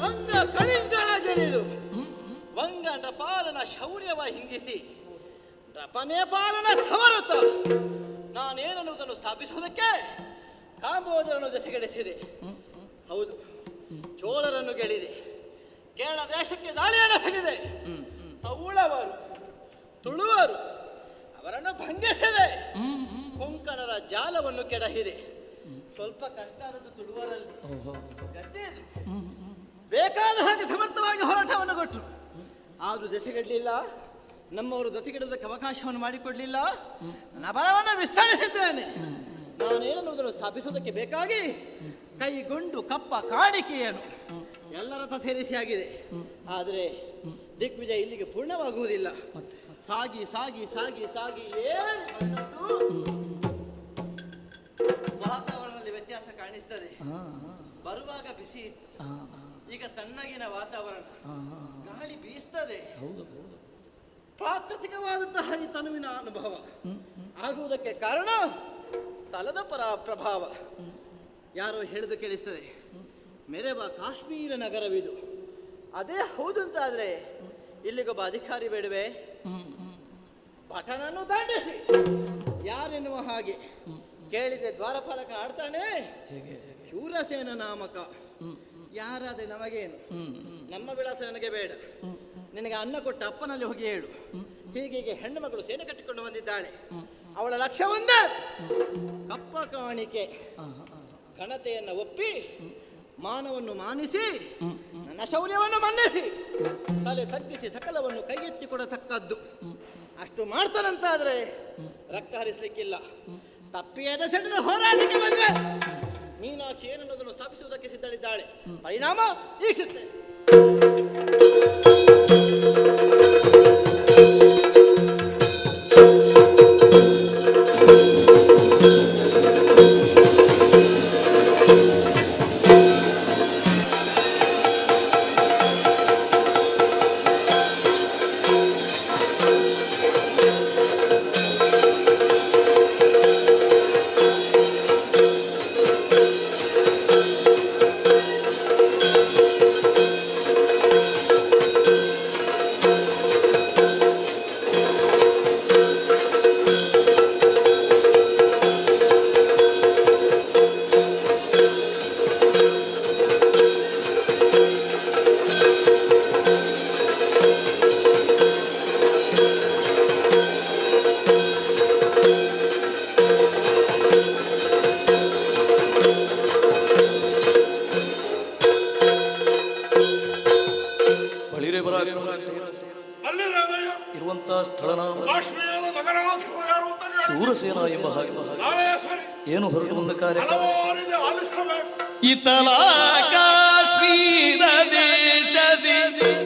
ಅಂಗ ಕಳಿಂಗರ ಜನಿದು ವಂಗ ನಪಾಲನ ಶೌರ್ಯವ ಹಿಂಗಿಸಿ ನಪನೇಪಾಲನ ಸವೃತ ನಾನೇನನ್ನುವುದನ್ನು ಸ್ಥಾಪಿಸುವುದಕ್ಕೆ ಕಾಂಬೋಜರನ್ನು ದೆಸೆಗೆಡಿಸಿದೆ. ಹೌದು, ಚೋಳರನ್ನು ಗೆಳಿದೆ, ಕೇರಳ ದೇಶಕ್ಕೆ ದಾಳಿಯನ್ನು ಸಗಿದೆ. ತೌಳವರು, ತುಳುವರು, ಅವರನ್ನು ಭಂಗಿಸಿದೆ, ಕೊಂಕಣರ ಜಾಲವನ್ನು ಕೆಡಹಿದೆ. ಸ್ವಲ್ಪ ಕಷ್ಟ ಆದದ್ದು ತುಳುವರಲ್ಲಿ, ಗಟ್ಟಿ ಇದು. ಬೇಕಾದ ಹಾಗೆ ಸಮರ್ಥವಾಗಿ ಹೋರಾಟವನ್ನು ಕೊಟ್ಟರು, ಆದರೂ ದೆಸೆಗೆಡಲಿಲ್ಲ. ನಮ್ಮವರು ದತಿಗೆಡುವುದಕ್ಕೆ ಅವಕಾಶವನ್ನು ಮಾಡಿಕೊಡ್ಲಿಲ್ಲ. ನನ್ನ ಬಲವನ್ನು ವಿಸ್ತರಿಸಿದ್ದೇನೆ. ನಾನೇನನ್ನುವುದನ್ನು ಸ್ಥಾಪಿಸುವುದಕ್ಕೆ ಬೇಕಾಗಿ ಕೈಗೊಂಡು ಕಪ್ಪ ಕಾಣಿಕೆಯನ್ನು ಎಲ್ಲ ರಥ ಸೇರಿಸಿ ಆಗಿದೆ. ಆದರೆ ದಿಗ್ವಿಜಯ ಇಲ್ಲಿಗೆ ಪೂರ್ಣವಾಗುವುದಿಲ್ಲ. ಸಾಗಿ ಸಾಗಿ ಸಾಗಿ ಸಾಗಿ ವಾತಾವರಣದಲ್ಲಿ ವ್ಯತ್ಯಾಸ ಕಾಣಿಸ್ತದೆ. ಬರುವಾಗ ಬಿಸಿ ಇತ್ತು, ಈಗ ತಣ್ಣಗಿನ ವಾತಾವರಣ, ಗಾಳಿ ಬೀಸ್ತದೆ. ಪ್ರಾಕೃತಿಕವಾದಂತಹ ಈ ತನುವಿನ ಅನುಭವ ಆಗುವುದಕ್ಕೆ ಕಾರಣ ಸ್ಥಳದ ಪ್ರಭಾವ. ಯಾರೋ ಹೇಳಿದು ಕೇಳಿಸ್ತದೆ, ಮೆರೆವ ಕಾಶ್ಮೀರ ನಗರವಿದು. ಅದೇ ಹೌದು ಅಂತಾದ್ರೆ ಇಲ್ಲಿಗೊಬ್ಬ ಅಧಿಕಾರಿ ಬೇಡವೆ? ಭಟನನ್ನು ದಂಡಿಸಿ ಯಾರೆನ್ನುವ ಹಾಗೆ ಕೇಳಿದೆ. ದ್ವಾರಪಾಲಕ ಆಡ್ತಾನೆ, ಶೂರಸೇನ ನಾಮಕ. ಯಾರಾದ್ರೆ ನಮಗೇನು, ನಮ್ಮ ವಿಳಾಸ ನನಗೆ ಬೇಡ. ನಿನಗೆ ಅನ್ನ ಕೊಟ್ಟ ಅಪ್ಪನಲ್ಲಿ ಹೋಗಿ ಹೇಳು, ಹೀಗೆ ಹೆಣ್ಣು ಮಗಳು ಸೇನೆ ಕಟ್ಟಿಕೊಂಡು ಬಂದಿದ್ದಾಳೆ, ಅವಳ ಲಕ್ಷ್ಯ ಒಂದೇ, ಕಪ್ಪ ಕಾಣಿಕೆ. ಘನತೆಯನ್ನು ಒಪ್ಪಿ ಮಾನವನ್ನು ಮಾನಿಸಿ ನನ್ನ ಶೌರ್ಯವನ್ನು ಮನ್ನಿಸಿ ತಲೆ ತಗ್ಗಿಸಿ ಸಕಲವನ್ನು ಕೈಗೆತ್ತಿ ಕೊಡತಕ್ಕದ್ದು. ಅಷ್ಟು ಮಾಡ್ತಾನಂತಾದ್ರೆ ರಕ್ತ ಹರಿಸಲಿಕ್ಕಿಲ್ಲ. ತಪ್ಪಿಯದ ಸೆಡಿನ ಹೋರಾಟಕ್ಕೆ ಬಂದ್ರೆ ಮೀನಾಕ್ಷಿ ಏನನ್ನೋದನ್ನು ಸ್ಥಾಪಿಸುವುದಕ್ಕೆ ಸಿದ್ಧಳಿದ್ದಾಳೆ. ಪರಿಣಾಮ ಈಕ್ಷಿಸ್ತೇನೆ. ಇರುವಂತಹ ಸ್ಥಳನ ಶೂರಸೇನ ಎಂಬ ಹಾಗೆ ಏನು ಹೊರಟು ಬಂದ ಕಾರ್ಯಕ್ರಮ ಇತಲ ಕಾಶ್ಮೀರ ದೇಶದಿ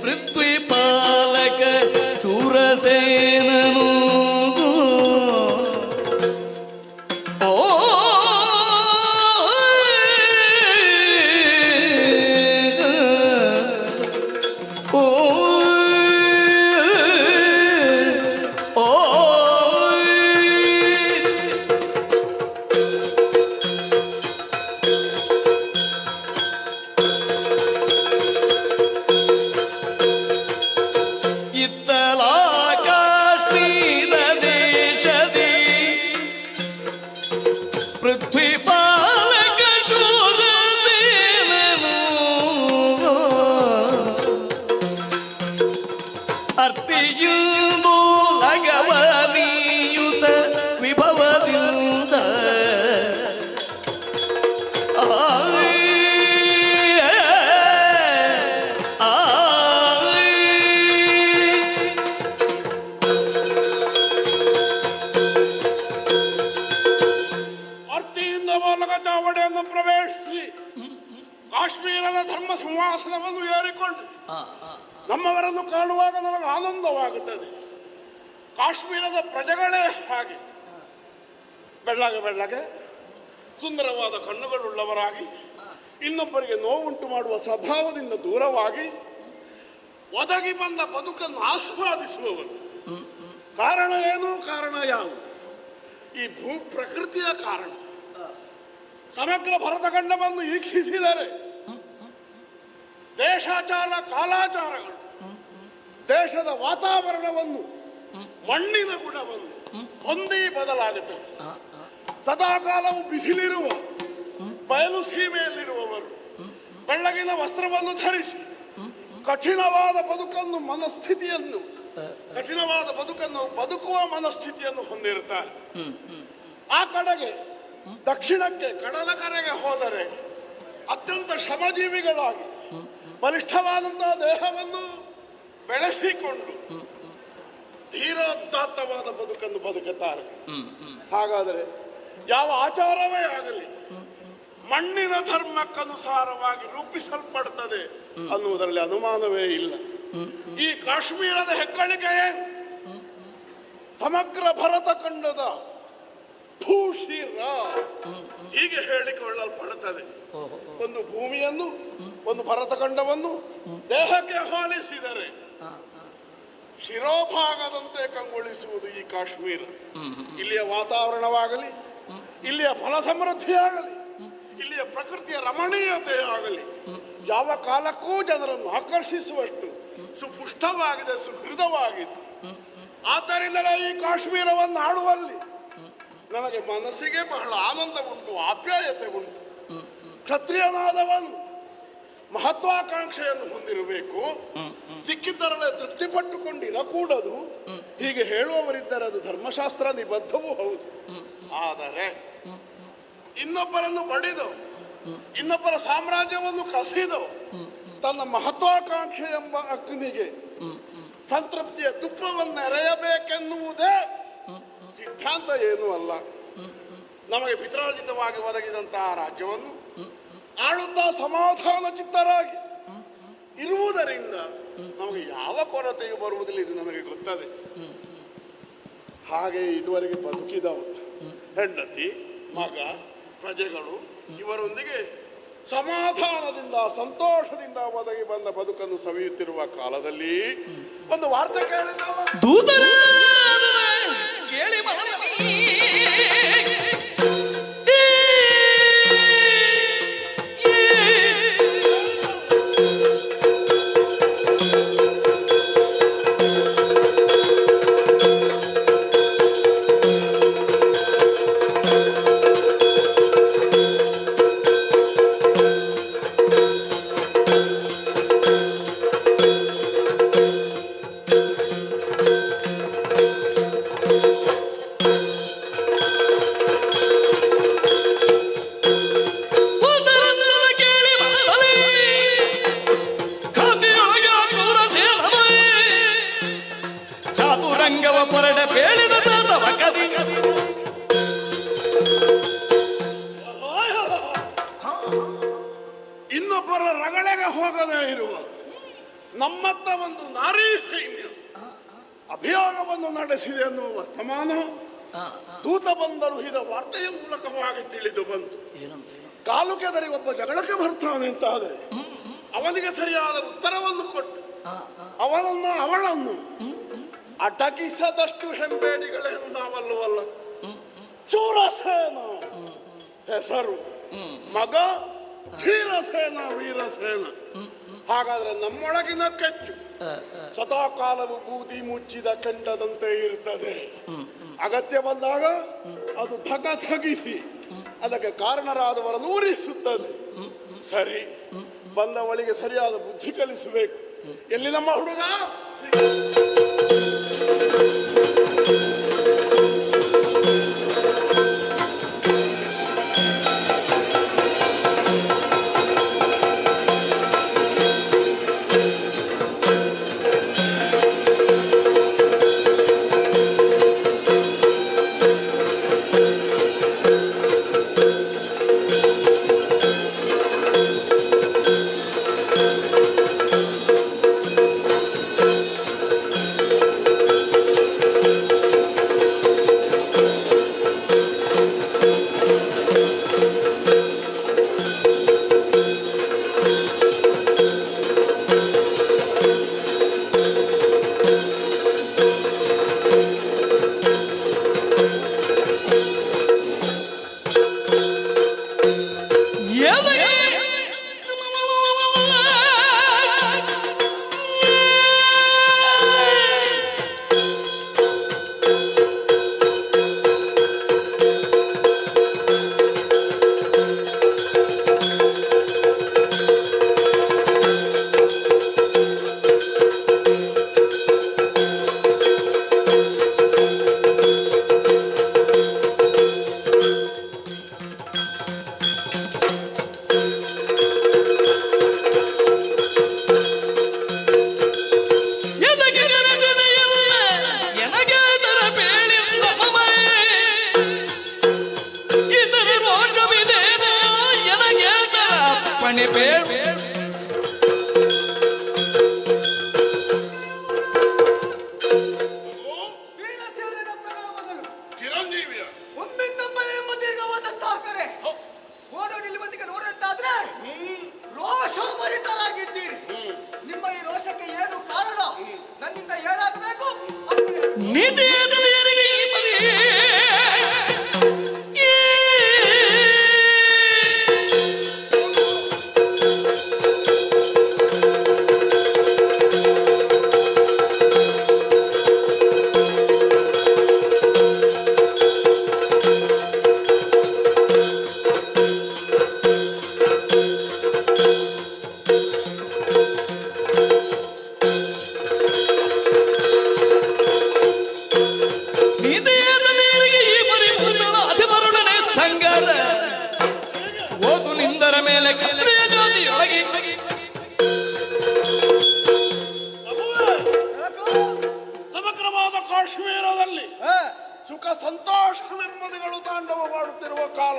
ಪೃಥ್ವಿ ಪಾಲಕ ಶೂರಸೇನನು ಚಾವಡಿಯನ್ನು ಪ್ರವೇಶಿಸಿ ಕಾಶ್ಮೀರದ ಧರ್ಮ ಸಿಂಹಾಸನವನ್ನು ಏರಿಕೊಂಡು ನಮ್ಮವರನ್ನು ಕಾಣುವಾಗ ನಮಗೆ ಆನಂದವಾಗುತ್ತದೆ. ಕಾಶ್ಮೀರದ ಪ್ರಜೆಗಳೇ ಹಾಗೆ ಬೆಳ್ಳಗೆ ಸುಂದರವಾದ ಕಣ್ಣುಗಳುಳ್ಳವರಾಗಿ ಇನ್ನೊಬ್ಬರಿಗೆ ನೋವುಂಟು ಮಾಡುವ ಸ್ವಭಾವದಿಂದ ದೂರವಾಗಿ ಒದಗಿ ಬಂದ ಬದುಕನ್ನು ಆಸ್ವಾದಿಸುವವರು. ಕಾರಣ ಏನು, ಕಾರಣ ಯಾವುದು? ಈ ಭೂ ಪ್ರಕೃತಿಯ ಕಾರಣ. ಸಮಗ್ರ ಭರತಖಂಡವನ್ನು ವೀಕ್ಷಿಸಿದರೆ ದೇಶಾಚಾರ ಕಾಲಾಚಾರಗಳು, ದೇಶದ ವಾತಾವರಣವನ್ನು, ಮಣ್ಣಿನ ಗುಣವನ್ನು ಹೊಂದಿ ಬದಲಾಗುತ್ತದೆ. ಸದಾಕಾಲವು ಬಿಸಿಲಿರುವ ಬಯಲು ಸೀಮೆಯಲ್ಲಿರುವವರು ಬೆಳ್ಳಗಿನ ವಸ್ತ್ರವನ್ನು ಧರಿಸಿ ಕಠಿಣವಾದ ಬದುಕನ್ನು ಮನಸ್ಥಿತಿಯನ್ನು ಕಠಿಣವಾದ ಬದುಕನ್ನು ಬದುಕುವ ಮನಸ್ಥಿತಿಯನ್ನು ಹೊಂದಿರುತ್ತಾರೆ. ಆ ಕಡೆಗೆ ದಕ್ಷಿಣಕ್ಕೆ ಕಡಲ ಕರೆಗೆ ಹೋದರೆ ಅತ್ಯಂತ ಶ್ರಮಜೀವಿಗಳಾಗಿ ಬಲಿಷ್ಠವಾದಂತಹ ದೇಹವನ್ನು ಬೆಳೆಸಿಕೊಂಡು ಧೀರೋದಾತ್ತವಾದ ಬದುಕನ್ನು ಬದುಕುತ್ತಾರೆ. ಹಾಗಾದರೆ ಯಾವ ಆಚಾರವೇ ಆಗಲಿ ಮಣ್ಣಿನ ಧರ್ಮಕ್ಕನುಸಾರವಾಗಿ ರೂಪಿಸಲ್ಪಡುತ್ತದೆ ಅನ್ನುವುದರಲ್ಲಿ ಅನುಮಾನವೇ ಇಲ್ಲ. ಈ ಕಾಶ್ಮೀರದ ಹೆಗ್ಗಳಿಕೆಯೇ ಸಮಗ್ರ ಭರತ ಖಂಡದ ಭೂಶಿರ ಹೀಗೆ ಹೇಳಿಕೊಳ್ಳಲ್ಪಡುತ್ತದೆ. ಒಂದು ಭೂಮಿಯನ್ನು, ಒಂದು ಭರತಖಂಡವನ್ನು ದೇಹಕ್ಕೆ ಹೋಲಿಸಿದರೆ ಶಿರೋಭಾಗದಂತೆ ಕಂಗೊಳಿಸುವುದು ಈ ಕಾಶ್ಮೀರ. ಇಲ್ಲಿಯ ವಾತಾವರಣವಾಗಲಿ, ಇಲ್ಲಿಯ ಫಲ ಸಮೃದ್ಧಿಯಾಗಲಿ, ಇಲ್ಲಿಯ ಪ್ರಕೃತಿಯ ರಮಣೀಯತೆ ಆಗಲಿ ಯಾವ ಕಾಲಕ್ಕೂ ಜನರನ್ನು ಆಕರ್ಷಿಸುವಷ್ಟು ಸುಪುಷ್ಟವಾಗಿದೆ, ಸುಹೃದವಾಗಿದೆ. ಆದ್ದರಿಂದಲೇ ಈ ಕಾಶ್ಮೀರವನ್ನು ಆಡುವಲ್ಲಿ ನನಗೆ ಮನಸ್ಸಿಗೆ ಬಹಳ ಆನಂದ ಉಂಟು, ಆಪ್ಯಾಯತೆ ಉಂಟು. ಕ್ಷತ್ರಿಯನಾದವನು ಮಹತ್ವಾಕಾಂಕ್ಷೆಯನ್ನು ಹೊಂದಿರಬೇಕು, ಸಿಕ್ಕಿದ್ದರಲ್ಲೇ ತೃಪ್ತಿಪಟ್ಟುಕೊಂಡಿರಕೂಡದು. ಹೀಗೆ ಹೇಳುವವರಿದ್ದರೆ ಅದು ಧರ್ಮಶಾಸ್ತ್ರ ನಿಬದ್ಧವೂ ಹೌದು. ಆದರೆ ಇನ್ನೊಬ್ಬರನ್ನು ಬಡಿದು, ಇನ್ನೊಬ್ಬರ ಸಾಮ್ರಾಜ್ಯವನ್ನು ಕಸಿದು ತನ್ನ ಮಹತ್ವಾಕಾಂಕ್ಷೆ ಎಂಬ ಅಗ್ನಿಗೆ ಸಂತೃಪ್ತಿಯ ತುಪ್ಪವನ್ನು ಎರೆಯಬೇಕೆನ್ನುವುದೇ ಸಿದ್ಧಾಂತ ಏನೂ ಅಲ್ಲ. ನಮಗೆ ಪಿತ್ರಾರ್ಜಿತವಾಗಿ ಒದಗಿದಂತಹ ರಾಜ್ಯವನ್ನು ಆಳುತ್ತಾ ಸಮಾಧಾನ ಚಿತ್ತರಾಗಿ ಇರುವುದರಿಂದ ನಮಗೆ ಯಾವ ಕೊರತೆಯೂ ಬರುವುದಿಲ್ಲ, ಇದು ನನಗೆ ಗೊತ್ತದೆ. ಹಾಗೆ ಇದುವರೆಗೆ ಬದುಕಿದ ಹೆಂಡತಿ, ಮಗ, ಪ್ರಜೆಗಳು ಇವರೊಂದಿಗೆ ಸಮಾಧಾನದಿಂದ ಸಂತೋಷದಿಂದ ಒದಗಿ ಬಂದ ಬದುಕನ್ನು ಸವಿಯುತ್ತಿರುವ ಕಾಲದಲ್ಲಿ ಒಂದು ವಾರ್ತೆ ಕೇಳಿದವ ಕೇಳಿ ಇನ್ನೊಬ್ಬರ ರಗಳೆಗೆ ಹೋಗದೇ ಇರುವ ನಮ್ಮತ್ತ ಒಂದು ನಾರೀ ಸೈನ್ಯ ಅಭಿಯಾನವನ್ನು ನಡೆಸಿದೆ ಎನ್ನುವ ವರ್ತಮಾನ ದೂತ ಬಂದರುಹಿದ ವಾರ್ತೆಯ ಮೂಲಕವಾಗಿ ತಿಳಿದು ಬಂತು. ಕಾಲು ಕೆದರಿ ಒಬ್ಬ ಜಗಳಕ್ಕೆ ಬರ್ತಾನೆ ಅಂತಾದರೆ ಅವನಿಗೆ ಸರಿಯಾದ ಉತ್ತರವನ್ನು ಕೊಟ್ಟು ಅವಳನ್ನು ಅಟಕಿಸದಷ್ಟು ಹೆಂಬೇಡಿಗಳೆಂದವಲ್ಲವಲ್ಲ. ಶೂರಸೇನ ಹೆಸರು, ಮಗ ಧೀರಸೇನ, ವೀರಸೇನ. ಹಾಗಾದ್ರೆ ನಮ್ಮೊಳಗಿನ ಕೆಚ್ಚು ಸದಾಕಾಲವು ಬೂದಿ ಮುಚ್ಚಿದ ಕೆಂಟದಂತೆ ಇರ್ತದೆ. ಅಗತ್ಯ ಬಂದಾಗ ಅದು ಧಗಿಸಿ ಅದಕ್ಕೆ ಕಾರಣರಾದವರನ್ನು ಉರಿಸುತ್ತದೆ. ಸರಿ, ಬಂದವಳಿಗೆ ಸರಿಯಾದ ಬುದ್ಧಿ ಕಲಿಸಬೇಕು. ಎಲ್ಲಿ ನಮ್ಮ ಹುಡುಗ? ಪೇಳು ಚಿರಂಜೀವಿಯ ಒಮ್ಮಿಂದೊಮ್ಮೆ ನಿಮ್ಮ ದೀರ್ಘವಾದಂತಹ ಕರೆ ಓಡೋ ನಿಲ್ಲುವಂತಿಗೆ ನೋಡುವಂತಾದ್ರೆ ರೋಷಭರಿತರಾಗಿದ್ದೀರಿ. ನಿಮ್ಮ ಈ ರೋಷಕ್ಕೆ ಏನು ಕಾರಣ? ನನ್ನಿಂದ ಏನಾಗಬೇಕು? ನಿಧಿಯದಲಿಯರಿಗೆ ಈ ಮನೆ ಸಮಗ್ರವಾದ ಕಾಶ್ಮೀರದಲ್ಲಿ ಸುಖ ಸಂತೋಷ ನೆಮ್ಮದಿಗಳು ತಾಂಡವ ಮಾಡುತ್ತಿರುವ ಕಾಲ.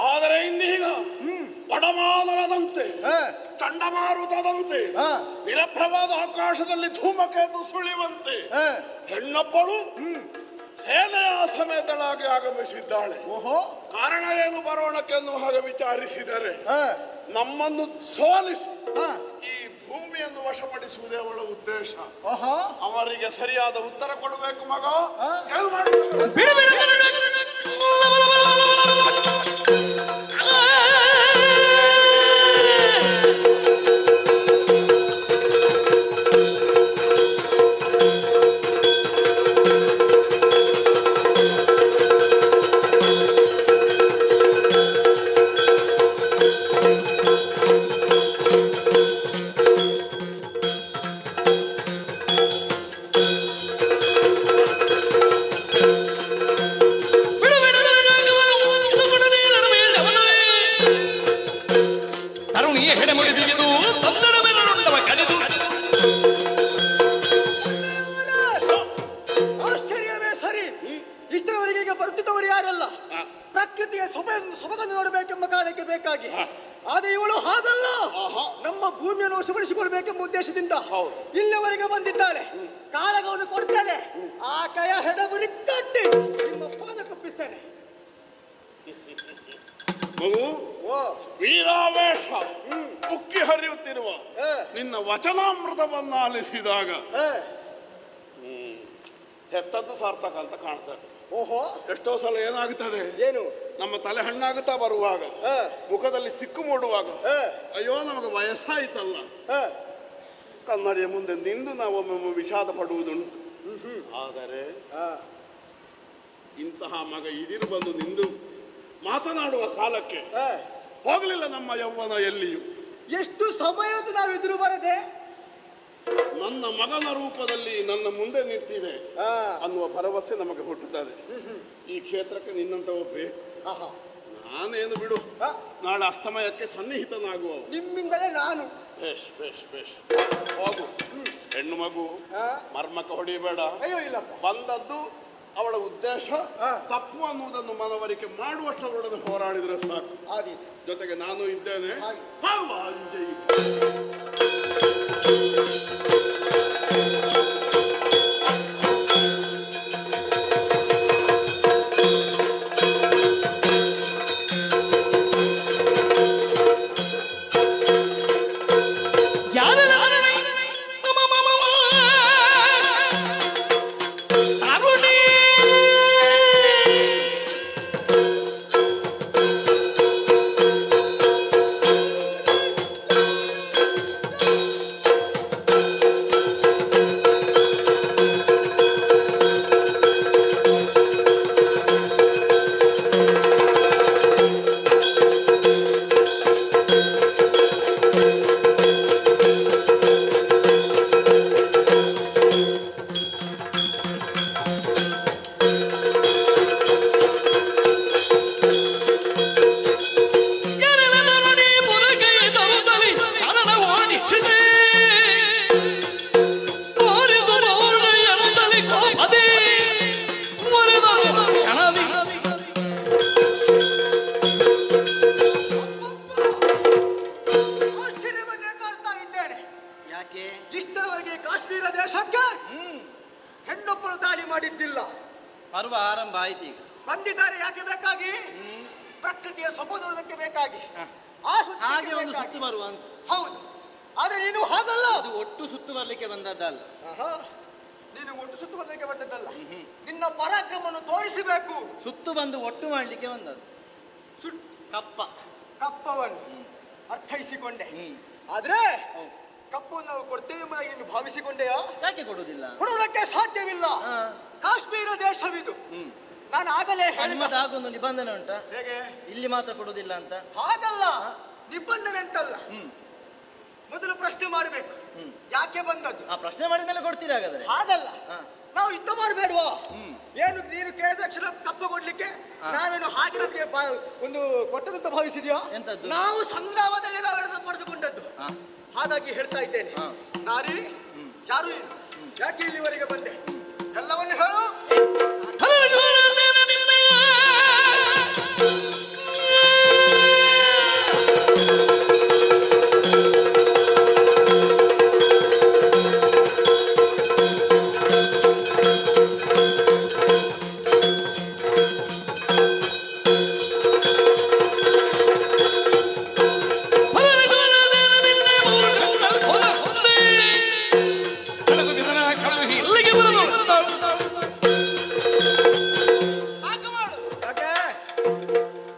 ಆದರೆ ಇನ್ನೀಗ ವಡಮಾನದಂತೆ ಚಂಡಮಾರುತದಂತೆ ನಿರಭ್ರವಾದ ಆಕಾಶದಲ್ಲಿ ಧೂಮಕೇತು ಸುಳಿಯುವಂತೆ ಹೆಣ್ಣೊಬ್ಬಳು ಸೇನೆಯ ಸಮೇತಳಾಗಿ ಆಗಮಿಸಿದ್ದಾಳೆ. ಕಾರಣ ಏನು ಬರೋಣಕ್ಕೆನ್ನು ಹಾಗೆ ವಿಚಾರಿಸಿದರೆ ನಮ್ಮನ್ನು ಸೋಲಿಸಿ ಈ ಭೂಮಿಯನ್ನು ವಶಪಡಿಸುವುದೇ ಅವಳ ಉದ್ದೇಶ. ಅವರಿಗೆ ಸರಿಯಾದ ಉತ್ತರ ಕೊಡಬೇಕು ಮಗ. ಏನು ಮಾಡಬೇಕು? ಆಶ್ಚರ್ಯವೇ ಸರಿ. ಇಷ್ಟರವರೆಗೆ ಈಗ ಬರುತ್ತಿದ್ದವರು ಯಾರಲ್ಲ, ಪ್ರಕೃತಿಯ ಸೊಬಗನ್ನು ನೋಡಬೇಕೆಂಬ ಕಾರಣಕ್ಕೆ ಬೇಕಾಗಿ. ಆದ್ರೆ ಇವಳು ಹಾಗಲ್ಲ, ನಮ್ಮ ಭೂಮಿಯನ್ನು ವಶಪಡಿಸಿಕೊಳ್ಬೇಕೆಂಬ ಉದ್ದೇಶದಿಂದ ಇಲ್ಲಿವರೆಗೆ ಬಂದಿದ್ದಾಳೆ. ಕಾಳಗವನ್ನು ಕೊಡ್ತೇನೆ, ಆ ಕೈಯ ಹೆಡಬುರಿ ಕಟ್ಟಿ ನಿಮ್ಮ ಪಾದ ಕಪ್ಪಿಸ್ತೇನೆ. ಮಗು, ವೀರಾವೇಶ ಉಕ್ಕಿ ಹರಿಯುತ್ತಿರುವ ನಿನ್ನ ವಚನಾಮೃತವನ್ನು ಆಲಿಸಿದಾಗ ಹೆತ್ತದ್ದು ಸಾರ್ಥಕ ಅಂತ ಕಾಣ್ತದೆ. ಎಷ್ಟೋ ಸಲ ಏನಾಗುತ್ತದೆ, ಏನು ನಮ್ಮ ತಲೆ ಹಣ್ಣಾಗುತ್ತಾ ಬರುವಾಗ, ಮುಖದಲ್ಲಿ ಸಿಕ್ಕು ಮೂಡುವಾಗ, ಅಯ್ಯೋ ನಮಗೆ ವಯಸ್ಸಾಯ್ತಲ್ಲ, ಕನ್ನಡಿಯ ಮುಂದೆ ನಿಂದು ನಾವು ವಿಷಾದ ಪಡುವುದುಂಟು. ಆದರೆ ಇಂತಹ ಮಗ ಇದಿರು ಬಂದು ನಿಂದು ಮಾತನಾಡುವ ಕಾಲಕ್ಕೆ ಹೋಗಲಿಲ್ಲ ನಮ್ಮ ಯೌವನ ಎಲ್ಲಿಯೂ. ಎಷ್ಟು ಸಮಯದ ನಾವು ಎದುರು ಬರದೆ ನನ್ನ ಮಗನ ರೂಪದಲ್ಲಿ ನನ್ನ ಮುಂದೆ ನಿಂತಿದೆ ಅನ್ನುವ ಭರವಸೆ ನಮಗೆ ಹುಟ್ಟುತ್ತದೆ. ಈ ಕ್ಷೇತ್ರಕ್ಕೆ ನಿನ್ನಂತ ಒಬ್ಬೆ ನಾನೇನು ಬಿಡು, ನಾಳೆ ಅಸ್ತಮಯಕ್ಕೆ ಸನ್ನಿಹಿತನಾಗುವ. ನಿಮ್ಮಿಂದಲೇ ನಾನು. ಬೇಷ್ ಬೇಷ್ ಬೇಷ್, ಹೋಗು. ಹೆಣ್ಣು ಮಗು ಮರ್ಮಕ್ಕೆ ಹೊಡಿಬೇಡ. ಅಯ್ಯೋ ಇಲ್ಲಪ್ಪ, ಬಂದದ್ದು ಅವಳ ಉದ್ದೇಶ ತಪ್ಪು ಅನ್ನುವುದನ್ನು ಮನವರಿಕೆ ಮಾಡುವಷ್ಟರೊಡನೆ ಹೋರಾಡಿದ್ರೆ ಸಾಕು. ಜೊತೆಗೆ ನಾನು ಇದ್ದೇನೆ. ಯಾಕೆ ಬೇಕಾಗಿ? ಪ್ರಕೃತಿಯ ಸೊಬಗು ನೋಡೋದಕ್ಕೆ ಬೇಕಾಗಿ, ಹಾಗೆ ಒಂದು ಸುತ್ತು ಬರುವ ಅಂತ. ಹೌದು, ಆದ್ರೆ ನೀನು ಹಾಗಲ್ಲ. ಅದು ಒಟ್ಟು ಸುತ್ತು ಬರ್ಲಿಕ್ಕೆ ಬಂದದ್ದಲ್ಲ. ನೀನು ಒಟ್ಟು ಸುತ್ತು ಬರ್ಲಿಕ್ಕೆ ಬಂದದ್ದಲ್ಲ, ನಿನ್ನ ಪರಾಕ್ರಮವನ್ನು ತೋರಿಸಬೇಕು. ಸುತ್ತು ಬಂದು ಒಟ್ಟು ಮಾಡ್ಲಿಕ್ಕೆ ಬಂದದ್ದು. ಕಪ್ಪವನ್ನು ಅರ್ಥೈಸಿಕೊಂಡೆ, ಆದ್ರೆ ಕಪ್ಪನ್ನು ನಾವು ಕೊಡ್ತೇವೆ ಎಂದು ಭಾವಿಸಿಕೊಂಡೆಯಾ? ಯಾಕೆ ಕೊಡುವುದಿಲ್ಲ? ಕೊಡುವುದಕ್ಕೆ ಸಾಧ್ಯವಿಲ್ಲ. ಕಾಶ್ಮೀರ ದೇಶವಿದು. ನಾನು ಆಗಲೇ ಒಂದು ನಿಬಂಧನೆ ಉಂಟಾ? ಹೇಗೆ? ಇಲ್ಲಿ ಮಾತ್ರ ಕೊಡುವುದಿಲ್ಲ ಅಂತ. ಹಾಗಲ್ಲ, ನಿಬಂಧನೆ ಅಂತಲ್ಲ. ಮೊದಲು ಪ್ರಶ್ನೆ ಮಾಡಬೇಕು, ಯಾಕೆ ಬಂದದ್ದು? ಆ ಪ್ರಶ್ನೆ ಮಾಡಿದ ಮೇಲೆ ಕೊಡ್ತೀರಿ. ಹಾಗಾದ್ರೆ ಹಾಗಲ್ಲ, ನಾವು ಯುದ್ಧ ಮಾಡಬೇಡ್ವಾ? ಏನು ನೀನು ಕೇಳಿದ ತಕ್ಷಣ ಕಪ್ಪ ಕೊಡ್ಲಿಕ್ಕೆ ನಾವೇನು ಹಾಗೆ ನಮಗೆ ಒಂದು ಕೊಟ್ಟದಂತ ಭಾವಿಸಿದ್ಯಾ? ನಾವು ಸಂಗ್ರಾಮದಲ್ಲಿ ನಾವು ಪಡೆದುಕೊಂಡದ್ದು. ಹಾಗಾಗಿ ಹೇಳ್ತಾ ಇದ್ದೇನೆ, ನಾರಿ ಯಾರು ನೀನು? ಯಾಕೆ ಇಲ್ಲಿವರೆಗೆ ಬಂದೆ? ಎಲ್ಲವನ್ನು ಹೇಳು.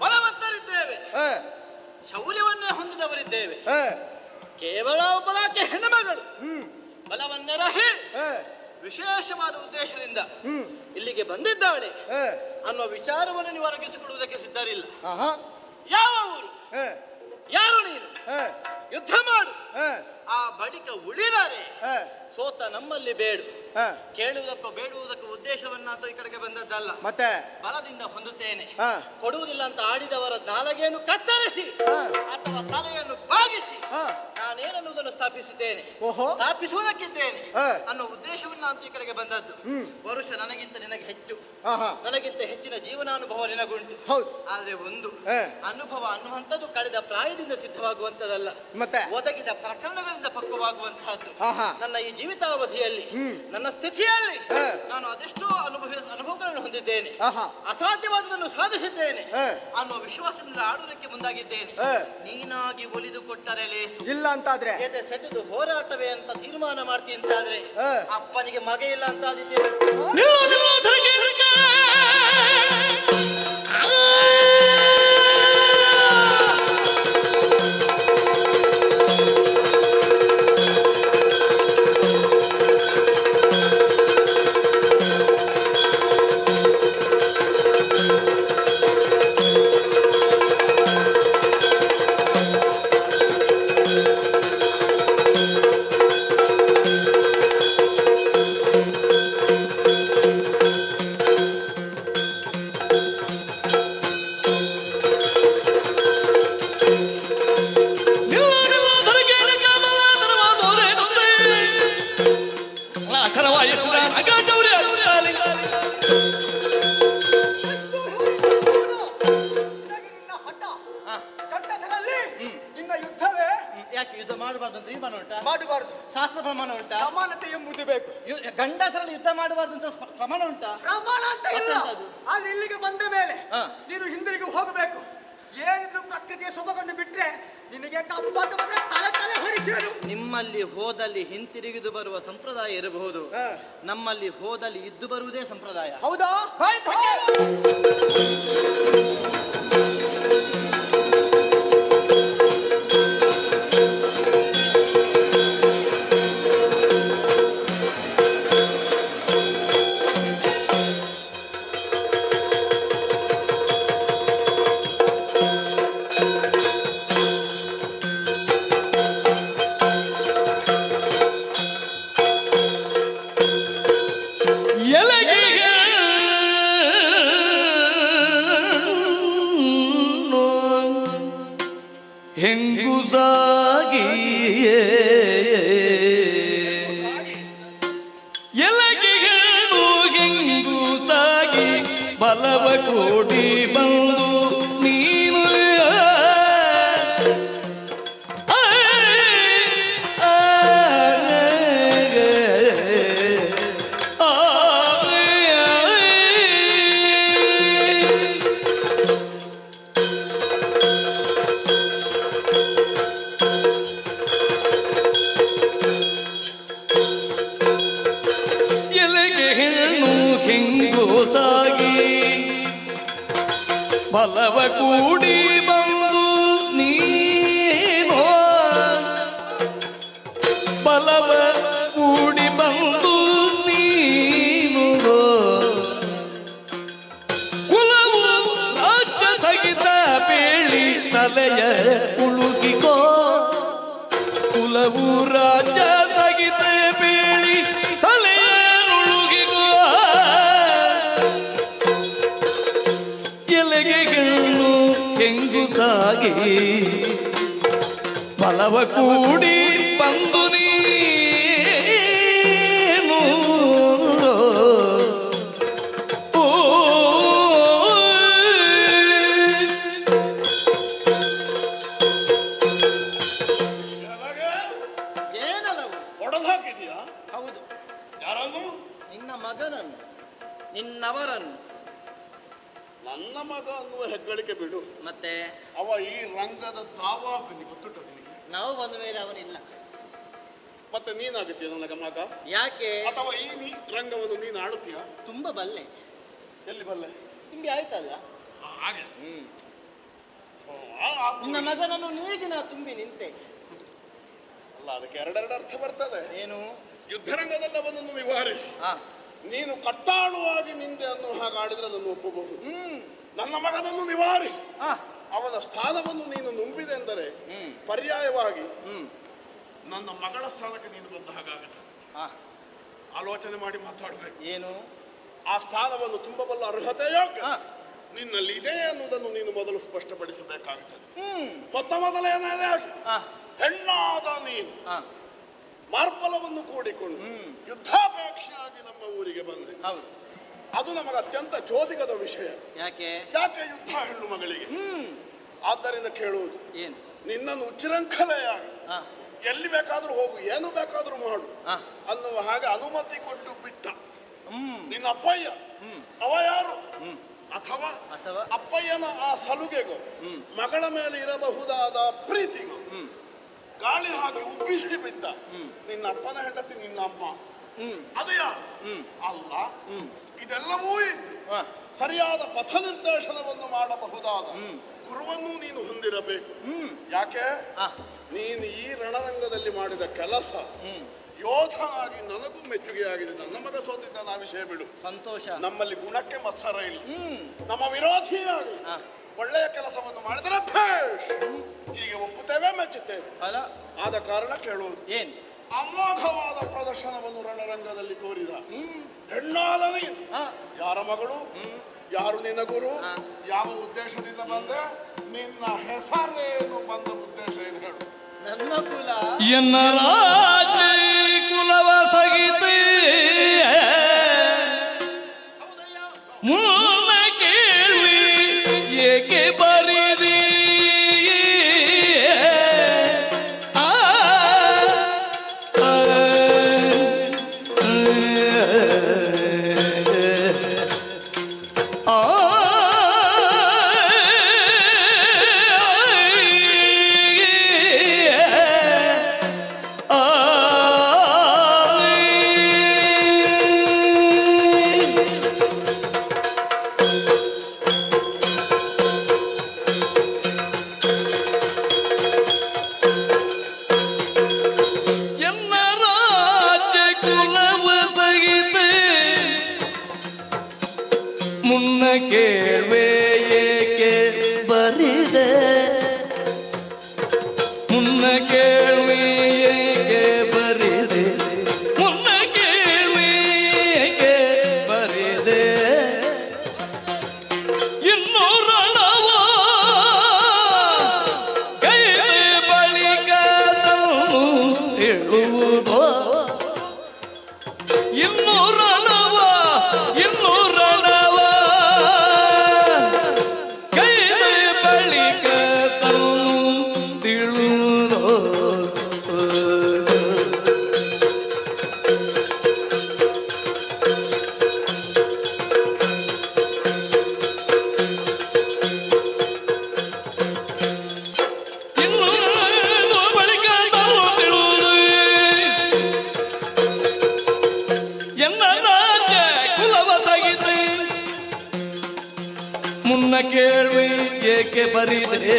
ಬಲವಂತರಿದ್ದೇವೆ, ಶೌರ್ಯವನ್ನೇ ಹೊಂದಿದವರಿದ್ದೇವೆ. ಕೇವಲ ಒಬ್ಬಳಾಕೆ ಹೆಣ್ಣುಮಗಳು ಬಲವನ್ನೇ ರಹಿ ವಿಶೇಷವಾದ ಉದ್ದೇಶದಿಂದ ಇಲ್ಲಿಗೆ ಬಂದಿದ್ದಾಳೆ ಅನ್ನುವ ವಿಚಾರವನ್ನು ನೀವು ಅರಗಿಸಿಕೊಡುವುದಕ್ಕೆ ಸಿದ್ಧರಿಲ್ಲ. ಯಾವ ಊರು? ಯಾರು ನೀನು? ಯುದ್ಧ ಮಾಡು. ಆ ಬಳಿಕ ಉಳಿದರೆ ಸೋತ ನಮ್ಮಲ್ಲಿ ಬೇಡು. ಕೇಳುವುದಕ್ಕೂ ಬೇಡುವುದಕ್ಕೂ ಉದ್ದೇಶವನ್ನಂತೂ ಈ ಕಡೆಗೆ ಬಂದದ್ದಲ್ಲ. ಮತ್ತೆ ಬಲದಿಂದ ಹೊಂದುತ್ತೇನೆ, ಕೊಡುವುದಿಲ್ಲ ಅಂತ ಆಡಿದವರ ನಾಲಗೆಯನ್ನು ಕತ್ತರಿಸಿ ಅಥವಾ ತಲೆಯನ್ನು ಬಾಗಿಸಿ ನಾನೇನನ್ನುವುದನ್ನು ಸ್ಥಾಪಿಸಿದ್ದೇನೆ, ಸ್ಥಾಪಿಸುವುದಕ್ಕಿದ್ದೇನೆ ಅನ್ನೋ ಉದ್ದೇಶವನ್ನ ಅಂತೂ ಈ ಕಡೆಗೆ ಬಂದದ್ದು. ವರುಷ ನನಗಿಂತ ನಿನಗೆ ಹೆಚ್ಚು, ನನಗಿಂತ ಹೆಚ್ಚಿನ ಜೀವನಾನುಭವ ನಿನಗುಂಟು. ಆದ್ರೆ ಒಂದು ಅನುಭವ ಅನ್ನುವಂಥದ್ದು ಕಳೆದ ಪ್ರಾಯದಿಂದ ಸಿದ್ಧವಾಗುವಂತದಲ್ಲ, ಮತ್ತೆ ಒದಗಿದ ಪ್ರಕರಣಗಳಿಂದ ಪಕ್ವವಾಗುವಂತಹದ್ದು. ನನ್ನ ಈ ಜೀವಿತಾವಧಿಯಲ್ಲಿ, ನನ್ನ ಸ್ಥಿತಿಯಲ್ಲಿ ನಾನು ಅದೆಷ್ಟೋ ಅನುಭವಗಳನ್ನು ಹೊಂದಿದ್ದೇನೆ, ಅಸಾಧ್ಯವಾದದನ್ನು ಸಾಧಿಸಿದ್ದೇನೆ ಅನ್ನುವ ವಿಶ್ವಾಸದಿಂದ ಆಡುವುದಕ್ಕೆ ಮುಂದಾಗಿದ್ದೇನೆ. ನೀನಾಗಿ ಒಲಿದು ಕೊಟ್ಟರೆ ಲೇಸು, ಇಲ್ಲ ಅಂತಾದ್ರೆ ಎದೆ ಸೆಟೆದು ಹೋರಾಟವೇ ಅಂತ ತೀರ್ಮಾನ ಮಾಡ್ತೀನಿ ಅಂತಾದ್ರೆ ಅಪ್ಪನಿಗೆ ಮಗ ಇಲ್ಲ ಅಂತ ಆದಿದ್ದೇನೆ. ನಿನ್ನ ಯುದ್ಧವೇ ಯಾಕೆ ಯುದ್ಧ ಮಾಡಬಾರ್ದು ಅಂತ ತೀರ್ಮಾನ ಉಂಟಾ? ಮಾಡಬಾರ್ದು. ಶಾಸ್ತ್ರ ಪ್ರಮಾಣ ಉಂಟಾ? ಸಮಾನತೆ ಎಂಬುದು ಬೇಕು. ಗಂಡಸರಲ್ಲಿ ಯುದ್ಧ ಮಾಡಬಾರ್ದು ಅಂತ ಪ್ರಮಾಣ ಉಂಟಾ? ಪ್ರಮಾಣ ಅಂತ ಇಲ್ಲ. ಆದ್ರೆ ಇಲ್ಲಿಗೆ ಬಂದ ಮೇಲೆ ನೀನು ಹಿಂದಿರುಗಿ ಹೋಗಬೇಕು. ಏನಿದ್ರು ಪ್ರಕೃತಿಯ ಸೊಬಗನ್ನು ಬಿಟ್ರೆ ನಿನಗೆ ತಲೆ ಹರಿಸುವರು. ನಿಮ್ಮಲ್ಲಿ ಹೋದಲ್ಲಿ ಹಿಂತಿರುಗಿದು ಬರುವ ಸಂಪ್ರದಾಯ ಇರಬಹುದು, ನಮ್ಮಲ್ಲಿ ಹೋದಲ್ಲಿ ಇದ್ದು ಬರುವುದೇ ಸಂಪ್ರದಾಯ. ಹೌದಾ? ಹೆಂಗುಸಾಗಿಯೇ ಎಲಗಿಗಳು ಹೆಂಗುಸಾಗಿ ಬಲವ ಕೋಡಿ ಬಂದು ನೀನು ಬಲವ ಕೂಡಿ ಬಂದು ನೀನು ಬಲವ ಕೂಡಿ ಬಂದು ನೀನು ಕುಲವು ರಾಜ್ಯ ಸಹಿತ ಬೇಳಿ ತಲೆಯ ಉಳುಗಿಕೋ ಕುಲವು ರಾಜ್ಯ ಸಹಿತ ಬೇಳಿ ತಲೆಯ ಉಳುಗಿಕೋ ಎಲೆಗೆ ಗೆಣ್ಣು ಕೆಂಗುತಾಗಿ ಬಲವ ಕೂಡಿ ಬಂದು ನೀನು ಓ ಏನಲ್ಲವು ಹೊಡೆದು ಹಾಕಿದೀಯಾ? ಹೌದು, ಯಾರನ್ನು? ನಿನ್ನ ಮಗನನ್ನು, ನಿನ್ನವರನ್ನು. ನನ್ನ ಮಗ ಅನ್ನುವ ಹೆಗ್ಗಳಿಕೆ ಬಿಡು. ಮತ್ತೆ ಅವ ಈ ರಂಗದ ತಾವಾಗ್ನಿ ಗೊತ್ತುಂಟ ನಿನಗೆ? ನಾವು ಬಂದ ಮೇಲೆ ಅವನಿಲ್ಲ. ಮತ್ತೆ ನೀನಾಗುತ್ತೀಯ ನನಗೆ ಮಗ? ಯಾಕೆ? ಅಥವಾ ಈ ರಂಗವನ್ನು ನೀನು ಆಳುತ್ತೀಯ? ತುಂಬಾ ಬಲ್ಲೆ. ಎಲ್ಲಿ ಬಲ್ಲೆ? ತುಂಬಿ ಆಯ್ತಲ್ಲ ಹಾಗೆ. ನಿನ್ನ ಮಗನನ್ನು ನೀಗಿನ ತುಂಬಿ ನಿಂತೆ. ಅಲ್ಲ, ಅದಕ್ಕೆ ಎರಡೆರಡು ಅರ್ಥ ಬರ್ತದೆ. ಏನು? ಯುದ್ಧರಂಗದಲ್ಲಿ ಅವನನ್ನು ನಿವಾರಿಸಿ ನೀನು ಕಟ್ಟಾಳುವಾಗಿ ನಿಂದೆ ಅನ್ನೋ ಹಾಗೆ ಆಡಿದ್ರೆ ಅದನ್ನು ಒಪ್ಪಬಹುದು. ನನ್ನ ಮಗನನ್ನು ನಿವಾರಿಸಿ ಅವನ ಸ್ಥಾನವನ್ನು ನೀನು ನುಂಬಿದೆ ಎಂದರೆ ಪರ್ಯಾಯವಾಗಿ ನನ್ನ ಮಗಳ ಸ್ಥಾನಕ್ಕೆ ನೀನು ಬಂದ ಹಾಗಾಗುತ್ತೆ. ಆಲೋಚನೆ ಮಾಡಿ ಮಾತಾಡಬೇಕು. ಏನು? ಆ ಸ್ಥಾನವನ್ನು ತುಂಬಬಲ್ಲ ಅರ್ಹತೆ ಯೋಗ್ಯ ನಿನ್ನಲ್ಲಿ ಇದೆ ಅನ್ನುವುದನ್ನು ನೀನು ಮೊದಲು ಸ್ಪಷ್ಟಪಡಿಸಬೇಕಾಗುತ್ತದೆ. ಮೊತ್ತ ಮೊದಲೇನಾಗಿ ಹೆಣ್ಣಾದ ನೀನು ಮಾರ್ಬಲವನ್ನು ಕೂಡಿಕೊಂಡು ಯುದ್ಧಾಪೇಕ್ಷೆಯಾಗಿ ನಮ್ಮ ಊರಿಗೆ ಬಂದೆ. ಅದು ನಮಗೆ ಅತ್ಯಂತ ಚೋದಿಗದ ವಿಷಯ. ಯಾಕೆ? ಯುದ್ಧ ಹೆಣ್ಣು ಮಗಳಿಗೆ? ಆದ್ದರಿಂದ ಕೇಳುವುದು, ಏನು? ನಿನ್ನನ್ನು ಉಚ್ಚಿರಂಖಲೆಯಾಗಿ ಎಲ್ಲಿ ಬೇಕಾದ್ರೂ ಹೋಗು, ಏನು ಬೇಕಾದ್ರೂ ಮಾಡು ಅನ್ನುವ ಹಾಗೆ ಅನುಮತಿ ಕೊಟ್ಟು ಬಿಟ್ಟ ನಿನ್ನ ಅಪ್ಪಯ್ಯ ಅವ ಯಾರು? ಅಥವಾ ಅಪ್ಪಯ್ಯನ ಆ ಸಲುಗೆಗೋ ಮಗಳ ಮೇಲೆ ಇರಬಹುದಾದ ಪ್ರೀತಿಗೋ ಗಾಳಿ ಹಾಗೆ ಉಬ್ಬಿಸಿ ಬಿಟ್ಟ ನಿನ್ನ ಅಪ್ಪನ ಹೆಂಡತಿ ನಿನ್ನ ಅಮ್ಮ. ಅದು ಯಾರು? ಅಲ್ಲ, ಇದೆಲ್ಲವೂ ಇದ್ದು ಸರಿಯಾದ ಪಥ ನಿರ್ದೇಶನವನ್ನು ಮಾಡಬಹುದಾದ ಗುರುವನ್ನು ನೀನು ಹೊಂದಿರಬೇಕು. ಯಾಕೆ? ನೀನು ಈ ರಣರಂಗದಲ್ಲಿ ಮಾಡಿದ ಕೆಲಸ ಯೋಧನಾಗಿ ನನಗೂ ಮೆಚ್ಚುಗೆಯಾಗಿದೆ. ನನ್ನ ಮಗ ಸೋತಿದ್ದ ಆ ವಿಷಯ ಬಿಡು, ಸಂತೋಷ. ನಮ್ಮಲ್ಲಿ ಗುಣಕ್ಕೆ ಮತ್ಸರ ಇಲ್ಲ. ನಮ್ಮ ವಿರೋಧಿಯಾಗಿ ಒಳ್ಳೆಯ ಕೆಲಸವನ್ನು ಮಾಡಿದರೆ ಭೇಷ್, ಹೀಗೆ ಒಪ್ಪುತ್ತೇವೆ, ಮೆಚ್ಚುತ್ತೇವೆ. ಆದ ಕಾರಣ ಕೇಳುವುದು, ಏನು? ಅಮೋಘವಾದ ಪ್ರದರ್ಶನವನ್ನು ರಣರಂಗದಲ್ಲಿ ತೋರಿದ ಹೆಣ್ಣಾದ ನೀನು ಯಾರ ಮಗಳು? ಯಾರು ನಿನ್ನ ಗುರು? ಯಾವ ಉದ್ದೇಶದಿಂದ ಬಂದೆ? ನಿನ್ನ ಹೆಸರೇನು? ಬಂದ ಉದ್ದೇಶ ಏನು ಹೇಳು? ನನ್ನ ಕುಲ ಎನ್ನ ರಾಜ ಕುಲವ ಸಹಿತ ಮುನ್ನ ಕೇಳಿ ಏಕೆ ಬರಿದಿ? ಮುನ್ನ ಕೇಳುವೆ ಏಕೆ ಬರಿದೆ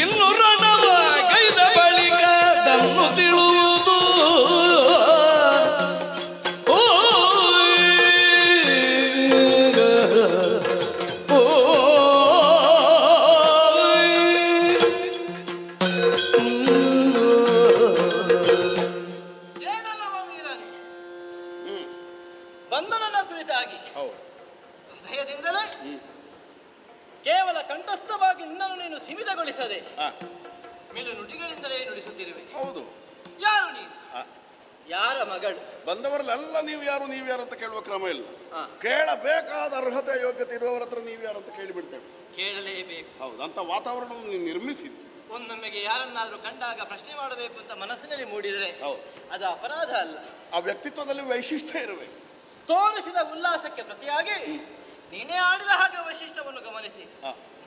ಇನ್ನು ರಣವ ಗೈದ ಬಳಿಕ ತನ್ನು ತಿಳುವುದು ಬಂಧನನ ಕುರಿತಾಗಿ ಹೃದಯದಿಂದಲೇ ಕೇವಲ ಕಂಠಸ್ಥವಾಗಿ ನಿನ್ನನ್ನು ನೀನು ಸೀಮಿತಗೊಳಿಸದೆ ಮಿಲು ನುಡಿಗಳಿಂದಲೇ ನುಡಿಸುತ್ತಿರುವೆ. ಹೌದು. ಯಾರು ನೀನು? ಯಾರ ಮಗಳು? ಬಂದವರಲ್ಲೆಲ್ಲ ನೀವು ಯಾರು ಅಂತ ಕೇಳುವ ಕ್ರಮ ಇಲ್ಲ. ಕೇಳಬೇಕಾದ ಅರ್ಹತೆ ಯೋಗ್ಯತೆ ಇರುವವರ ಹತ್ರ ನೀವು ಯಾರು ಅಂತ ಕೇಳಿಬಿಡ್ತೇವೆ. ಕೇಳಲೇಬೇಕು. ಹೌದು, ಅಂತ ವಾತಾವರಣವನ್ನು ನೀವು ನಿರ್ಮಿಸಿದ್ದು. ಒಮ್ಮೊಮ್ಮೆಗೆ ಯಾರನ್ನಾದ್ರೂ ಕಂಡಾಗ ಪ್ರಶ್ನೆ ಮಾಡಬೇಕು ಅಂತ ಮನಸ್ಸಿನಲ್ಲಿ ಮೂಡಿದರೆ ಅದು ಅಪರಾಧ ಅಲ್ಲ. ಆ ವ್ಯಕ್ತಿತ್ವದಲ್ಲಿ ವೈಶಿಷ್ಟ್ಯ ಇರಬೇಕು. ತೋರಿಸಿದ ಉಲ್ಲಾಸಕ್ಕೆ ಪ್ರತಿಯಾಗಿ ನೀನೇ ಆಡಿದ ಹಾಗೆ ವೈಶಿಷ್ಟ್ಯವನ್ನು ಗಮನಿಸಿ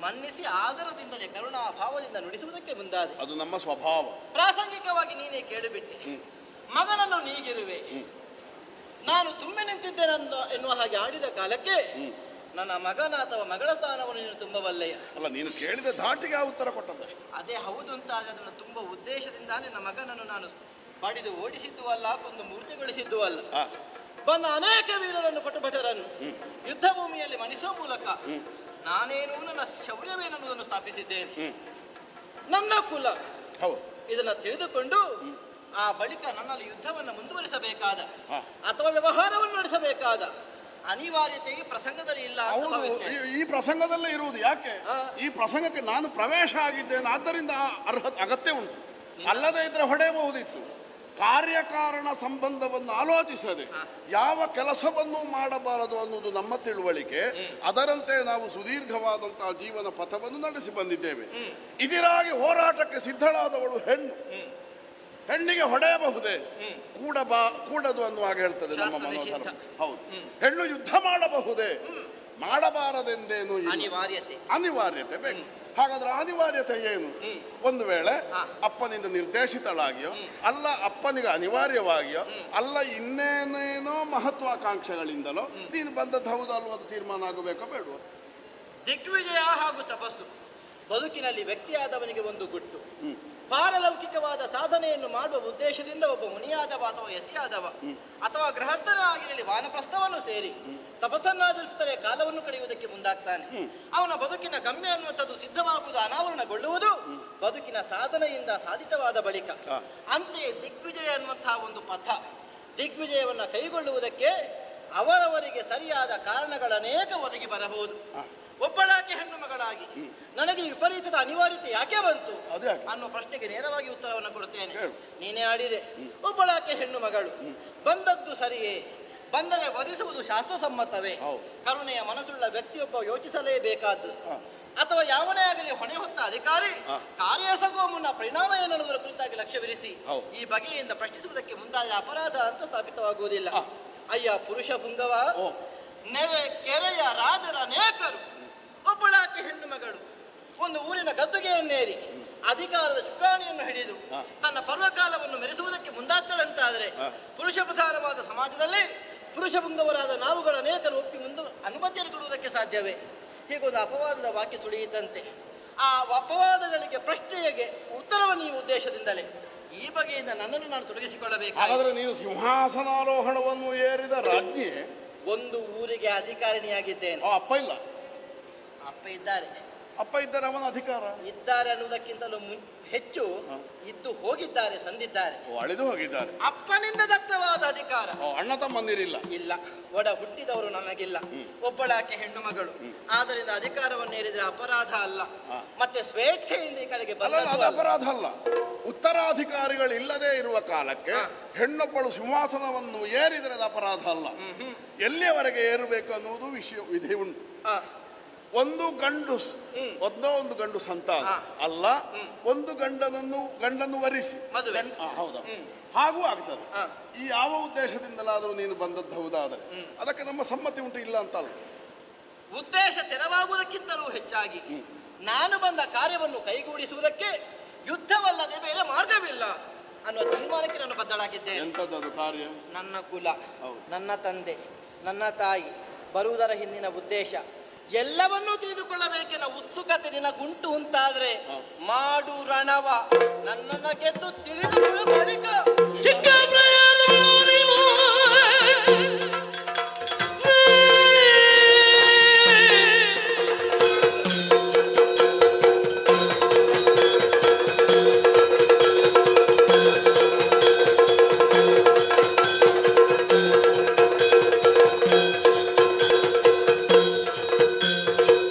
ಮನ್ನಿಸಿ ಆದರದಿಂದಲೇ ಕರುಣಾ ಭಾವದಿಂದ ನುಡಿಸುವುದಕ್ಕೆ ಮುಂದಾದೆ. ಅದು ನಮ್ಮ ಸ್ವಭಾವ. ಪ್ರಾಸಂಗಿಕವಾಗಿ ನೀನೇ ಕೇಳಿಬಿಟ್ಟೆ. ಮಗನನ್ನು ನೀಗಿರುವೆ, ನಾನು ತುಂಬೆ ನಿಂತಿದ್ದೇನೆ ಎನ್ನುವ ಹಾಗೆ ಆಡಿದ ಕಾಲಕ್ಕೆ ನನ್ನ ಮಗನ ಅಥವಾ ಮಗಳ ಸ್ಥಾನವನ್ನು ನೀನು ತುಂಬಬಲ್ಲೆಯ? ಅಲ್ಲ, ನೀನು ಕೇಳಿದ ಧಾಟಿಗೆ ಆ ಉತ್ತರ ಕೊಟ್ಟದ್ದಷ್ಟು. ಅದೇ ಹೌದು ಅಂತ ಅದನ್ನು ತುಂಬ ಉದ್ದೇಶದಿಂದ ನನ್ನ ಮಗನನ್ನು ನಾನು ಬಡಿದು ಓಡಿಸಿದ್ದು ಅಲ್ಲ, ಕೊಂದು ಮೂರ್ತಿಗೊಳಿಸಿದ್ದು ಅಲ್ಲ. ಬಂದ ಅನೇಕ ವೀರರನ್ನು ಪಟುಭಟರನ್ನು ಯುದ್ಧ ಭೂಮಿಯಲ್ಲಿ ಮಣಿಸುವ ಮೂಲಕ ನಾನೇನು ನನ್ನ ಶೌರ್ಯವೇನೆನ್ನುವುದನ್ನು ಸ್ಥಾಪಿಸಿದ್ದೇನೆ. ನನ್ನ ಕುಲ ಇದನ್ನು ತಿಳಿದುಕೊಂಡು ಆ ಬಳಿಕ ನನ್ನಲ್ಲಿ ಯುದ್ಧವನ್ನು ಮುಂದುವರಿಸಬೇಕಾದ ಅಥವಾ ವ್ಯವಹಾರವನ್ನು ನಡೆಸಬೇಕಾದ ಅನಿವಾರ್ಯತೆ ಈ ಪ್ರಸಂಗದಲ್ಲಿ ಇಲ್ಲ. ಈ ಪ್ರಸಂಗದಲ್ಲೇ ಇರುವುದು ಯಾಕೆ? ಈ ಪ್ರಸಂಗಕ್ಕೆ ನಾನು ಪ್ರವೇಶ ಆಗಿದ್ದೇನೆ, ಆದ್ದರಿಂದ ಅಗತ್ಯ ಉಂಟು. ಅಲ್ಲದೇ ಇದ್ರೆ ಹೊಡೆಯಬಹುದಿತ್ತು. ಕಾರ್ಯಕಾರಣ ಸಂಬಂಧವನ್ನು ಆಲೋಚಿಸದೆ ಯಾವ ಕೆಲಸವನ್ನು ಮಾಡಬಾರದು ಅನ್ನೋದು ನಮ್ಮ ತಿಳುವಳಿಕೆ. ಅದರಂತೆ ನಾವು ಸುದೀರ್ಘವಾದಂತಹ ಜೀವನ ಪಥವನ್ನು ನಡೆಸಿ ಬಂದಿದ್ದೇವೆ. ಇದರಾಗಿ ಹೋರಾಟಕ್ಕೆ ಸಿದ್ಧಳಾದವಳು ಹೆಣ್ಣು. ಹೆಣ್ಣಿಗೆ ಹೊಡೆಯಬಹುದೇ? ಕೂಡದು ಅನ್ನುವಾಗ ಹೇಳ್ತದೆ ನಮ್ಮ ಮನೋಧರ್ಮ. ಹೌದು. ಹೆಣ್ಣು ಯುದ್ಧ ಮಾಡಬಹುದೇ? ಮಾಡಬಾರದೆಂದೇನು ಅನಿವಾರ್ಯತೆ ಬೇಕು. ಹಾಗಾದ್ರೆ ಅನಿವಾರ್ಯತೆ ಏನು? ಒಂದು ವೇಳೆ ಅಪ್ಪನಿಂದ ನಿರ್ದೇಶಿತಳಾಗಿಯೋ, ಅಲ್ಲ ಅಪ್ಪನಿಗೆ ಅನಿವಾರ್ಯವಾಗಿಯೋ, ಅಲ್ಲ ಇನ್ನೇನೇನೋ ಮಹತ್ವಾಕಾಂಕ್ಷೆಗಳಿಂದಲೋ ನೀನು ಬಂದದ್ದು ಹೌದು ಅಲ್ವ ಅದು ತೀರ್ಮಾನ ಆಗಬೇಕೋ ಬೇಡವೋ? ದಿಗ್ವಿಜಯ ಹಾಗೂ ತಪಸ್ಸು ಬದುಕಿನಲ್ಲಿ ವ್ಯಕ್ತಿಯಾದವನಿಗೆ ಒಂದು ಗುಟ್ಟು. ಪಾರಲೌಕಿಕವಾದ ಸಾಧನೆಯನ್ನು ಮಾಡುವ ಉದ್ದೇಶದಿಂದ ಒಬ್ಬ ಮುನಿಯಾದವ ಅಥವಾ ಯತಿಯಾದವ ಅಥವಾ ಗೃಹಸ್ಥನ ಆಗಿರಲಿ ವಾನಪ್ರಸ್ಥವನ್ನು ಸೇರಿ ತಪಸ್ಸನ್ನಾಚರಿಸುತ್ತಲೇ ಕಾಲವನ್ನು ಕಳೆಯುವುದಕ್ಕೆ ಮುಂದಾಗ್ತಾನೆ. ಅವನ ಬದುಕಿನ ಗಮ್ಯ ಅನ್ನುವಂಥದ್ದು ಸಿದ್ಧವಾಗುವುದು, ಅನಾವರಣಗೊಳ್ಳುವುದು ಬದುಕಿನ ಸಾಧನೆಯಿಂದ ಸಾಧಿತವಾದ ಬಳಿಕ. ಅಂತೆಯೇ ದಿಗ್ವಿಜಯ ಅನ್ನುವಂತಹ ಒಂದು ಪಥ, ದಿಗ್ವಿಜಯವನ್ನು ಕೈಗೊಳ್ಳುವುದಕ್ಕೆ ಅವರವರಿಗೆ ಸರಿಯಾದ ಕಾರಣಗಳನೇಕ ಒದಗಿ ಬರಬಹುದು. ಒಬ್ಬಳಾಕೆ ಹೆಣ್ಣು ಮಗಳಾಗಿ ನನಗೆ ವಿಪರೀತದ ಅನಿವಾರ್ಯತೆ ಯಾಕೆ ಬಂತು ಅನ್ನುವ ಪ್ರಶ್ನೆಗೆ ನೇರವಾಗಿ ಉತ್ತರವನ್ನು ಕೊಡುತ್ತೇನೆ. ನೀನೇ ಆಡಿದೆ. ಒಬ್ಬಳಾಕೆ ಹೆಣ್ಣು ಮಗಳು ಬಂದದ್ದು ಸರಿಯೇ? ಬಂದರೆ ವಧಿಸುವುದು ಶಾಸ್ತ್ರಸಮ್ಮತವೇ? ಕರುಣೆಯ ಮನಸ್ಸುಳ್ಳ ವ್ಯಕ್ತಿಯೊಬ್ಬ ಯೋಚಿಸಲೇಬೇಕಾದ್ದು. ಅಥವಾ ಯಾವನೇ ಆಗಲಿ ಹೊಣೆ ಹೊತ್ತ ಅಧಿಕಾರಿ ಕಾರ್ಯ ಎಸಗುವ ಮುನ್ನ ಪರಿಣಾಮ ಏನೆನ್ನುವುದರ ಕುರಿತಾಗಿ ಲಕ್ಷ್ಯವಿರಿಸಿ ಈ ಬಗೆಯಿಂದ ಪ್ರಶ್ನಿಸುವುದಕ್ಕೆ ಮುಂದಾದರೆ ಅಪರಾಧ ಅಂತ ಸ್ಥಾಪಿತವಾಗುವುದಿಲ್ಲ. ಅಯ್ಯ ಪುರುಷ ಪುಂಗವ, ನೆರೆ ಕೆರೆಯ ರಾಜರ ಅನೇಕರು ಒಬ್ಬಳಾಕೆ ಹೆಣ್ಣು ಮಗಳು ಒಂದು ಊರಿನ ಗದ್ದುಗೆಯನ್ನೇರಿ ಅಧಿಕಾರದ ಚುಕ್ಕಾಣಿಯನ್ನು ಹಿಡಿದು ತನ್ನ ಪರ್ವಕಾಲವನ್ನು ಮೆರೆಸುವುದಕ್ಕೆ ಮುಂದಾಗ್ತಳಂತಾದರೆ ಪುರುಷ ಪ್ರಧಾನವಾದ ಸಮಾಜದಲ್ಲಿ ಪುರುಷ ಪುಂಗವರಾದ ನಾವುಗಳು ಅನೇಕರು ಒಪ್ಪಿ ಮುಂದೆ ಅನುಮತಿಯನ್ನು ಕೊಡುವುದಕ್ಕೆ ಸಾಧ್ಯವೇ? ಹೀಗೊಂದು ಅಪವಾದದ ವಾಕ್ಯ ಸುಳಿಯಿತಂತೆ. ಆ ಅಪವಾದಗಳಿಗೆ ಪ್ರಶ್ನೆಗೆ ಉತ್ತರವನ್ನು ಈ ಉದ್ದೇಶದಿಂದಲೇ ಈ ಬಗೆಯಿಂದ ನನ್ನನ್ನು ನಾನು ತೊಡಗಿಸಿಕೊಳ್ಳಬೇಕು. ಹಾಗಾದ್ರೆ ನೀವು ಸಿಂಹಾಸನಾರೋಹಣವನ್ನು ಏರಿದ ರಾಜ್ಞಿ, ಒಂದು ಊರಿಗೆ ಅಧಿಕಾರಿಣಿಯಾಗಿದ್ದೇನೆ. ಅಪ್ಪ ಇಲ್ಲ? ಅಪ್ಪ ಇದ್ದಾರೆ. ಅಪ್ಪ ಇದ್ದಾರೆ, ಅವನ ಅಧಿಕಾರ ಇದ್ದಾರೆ ಅನ್ನುವುದಕ್ಕಿಂತಲೂ ಹೆಚ್ಚು ಇದ್ದು ಹೋಗಿದ್ದಾರೆ, ಸಂದಿದ್ದಾರೆ, ಅಳಿದು ಹೋಗಿದ್ದಾರೆ. ಅಪ್ಪನಿಂದ ದತ್ತವಾದ ಅಧಿಕಾರ. ಅಣ್ಣ ತಮ್ಮಂದಿರಿಲ್ಲ? ಇಲ್ಲ. ಒಡ ಹುಟ್ಟಿದವರು ನನಗಿಲ್ಲ. ಒಬ್ಬಳಾಕೆ ಹೆಣ್ಣು ಮಗಳು. ಆದ್ದರಿಂದ ಅಧಿಕಾರವನ್ನು ಏರಿದ್ರೆ ಅಪರಾಧ ಅಲ್ಲ. ಮತ್ತೆ ಸ್ವೇಚ್ಛೆಯಿಂದ ಈ ಕಡೆಗೆ ಅದು ಅಪರಾಧ ಅಲ್ಲ. ಉತ್ತರಾಧಿಕಾರಿಗಳು ಇಲ್ಲದೆ ಇರುವ ಕಾಲಕ್ಕೆ ಹೆಣ್ಣೊಬ್ಬಳು ಸಿಂಹಾಸನವನ್ನು ಏರಿದರೆ ಅದು ಅಪರಾಧ ಅಲ್ಲ. ಎಲ್ಲಿಯವರೆಗೆ ಏರಬೇಕು ಅನ್ನುವುದು ವಿಧಿ ಉಂಟು. ಒಂದು ಗಂಡು ಸಂತಾನ ಅಲ್ಲ, ಒಂದು ಗಂಡನ್ನು ವರಿಸಿ ಹೌದಾ, ಹಾಗೂ ಆಗ್ತದೆ. ಈ ಯಾವ ಉದ್ದೇಶದಿಂದಲಾದರೂ ನೀನು ಬಂದದ್ದು ಹೌದಾದರೆ ಅದಕ್ಕೆ ನಮ್ಮ ಸಮ್ಮತಿ ಉಂಟು, ಇಲ್ಲ ಅಂತಲ್ಲ. ಉದ್ದೇಶ ತೆರವಾಗುವುದಕ್ಕಿಂತಲೂ ಹೆಚ್ಚಾಗಿ ನಾನು ಬಂದ ಕಾರ್ಯವನ್ನು ಕೈಗೂಡಿಸುವುದಕ್ಕೆ ಯುದ್ಧವಲ್ಲದೆ ಬೇರೆ ಮಾರ್ಗವಿಲ್ಲ ಅನ್ನುವ ತೀರ್ಮಾನಕ್ಕೆ ನಾನು ಬದ್ಧಳಾಗಿದ್ದೇನೆ. ಎಂಥದ್ದು ಕಾರ್ಯ? ನನ್ನ ಕುಲ, ನನ್ನ ತಂದೆ, ನನ್ನ ತಾಯಿ, ಬರುವುದರ ಹಿಂದಿನ ಉದ್ದೇಶ ಎಲ್ಲವನ್ನೂ ತಿಳಿದುಕೊಳ್ಳಬೇಕೆನ್ನ ಉತ್ಸುಕತೆ ನಿನಗುಂಟು ಅಂತಾದ್ರೆ ಮಾಡು ರಣವ, ನನ್ನನ್ನ ಗೆದ್ದು ತಿಳಿದುಕೊಳ್ಳು ಬಳಿಕ ಚಿಕ್ಕ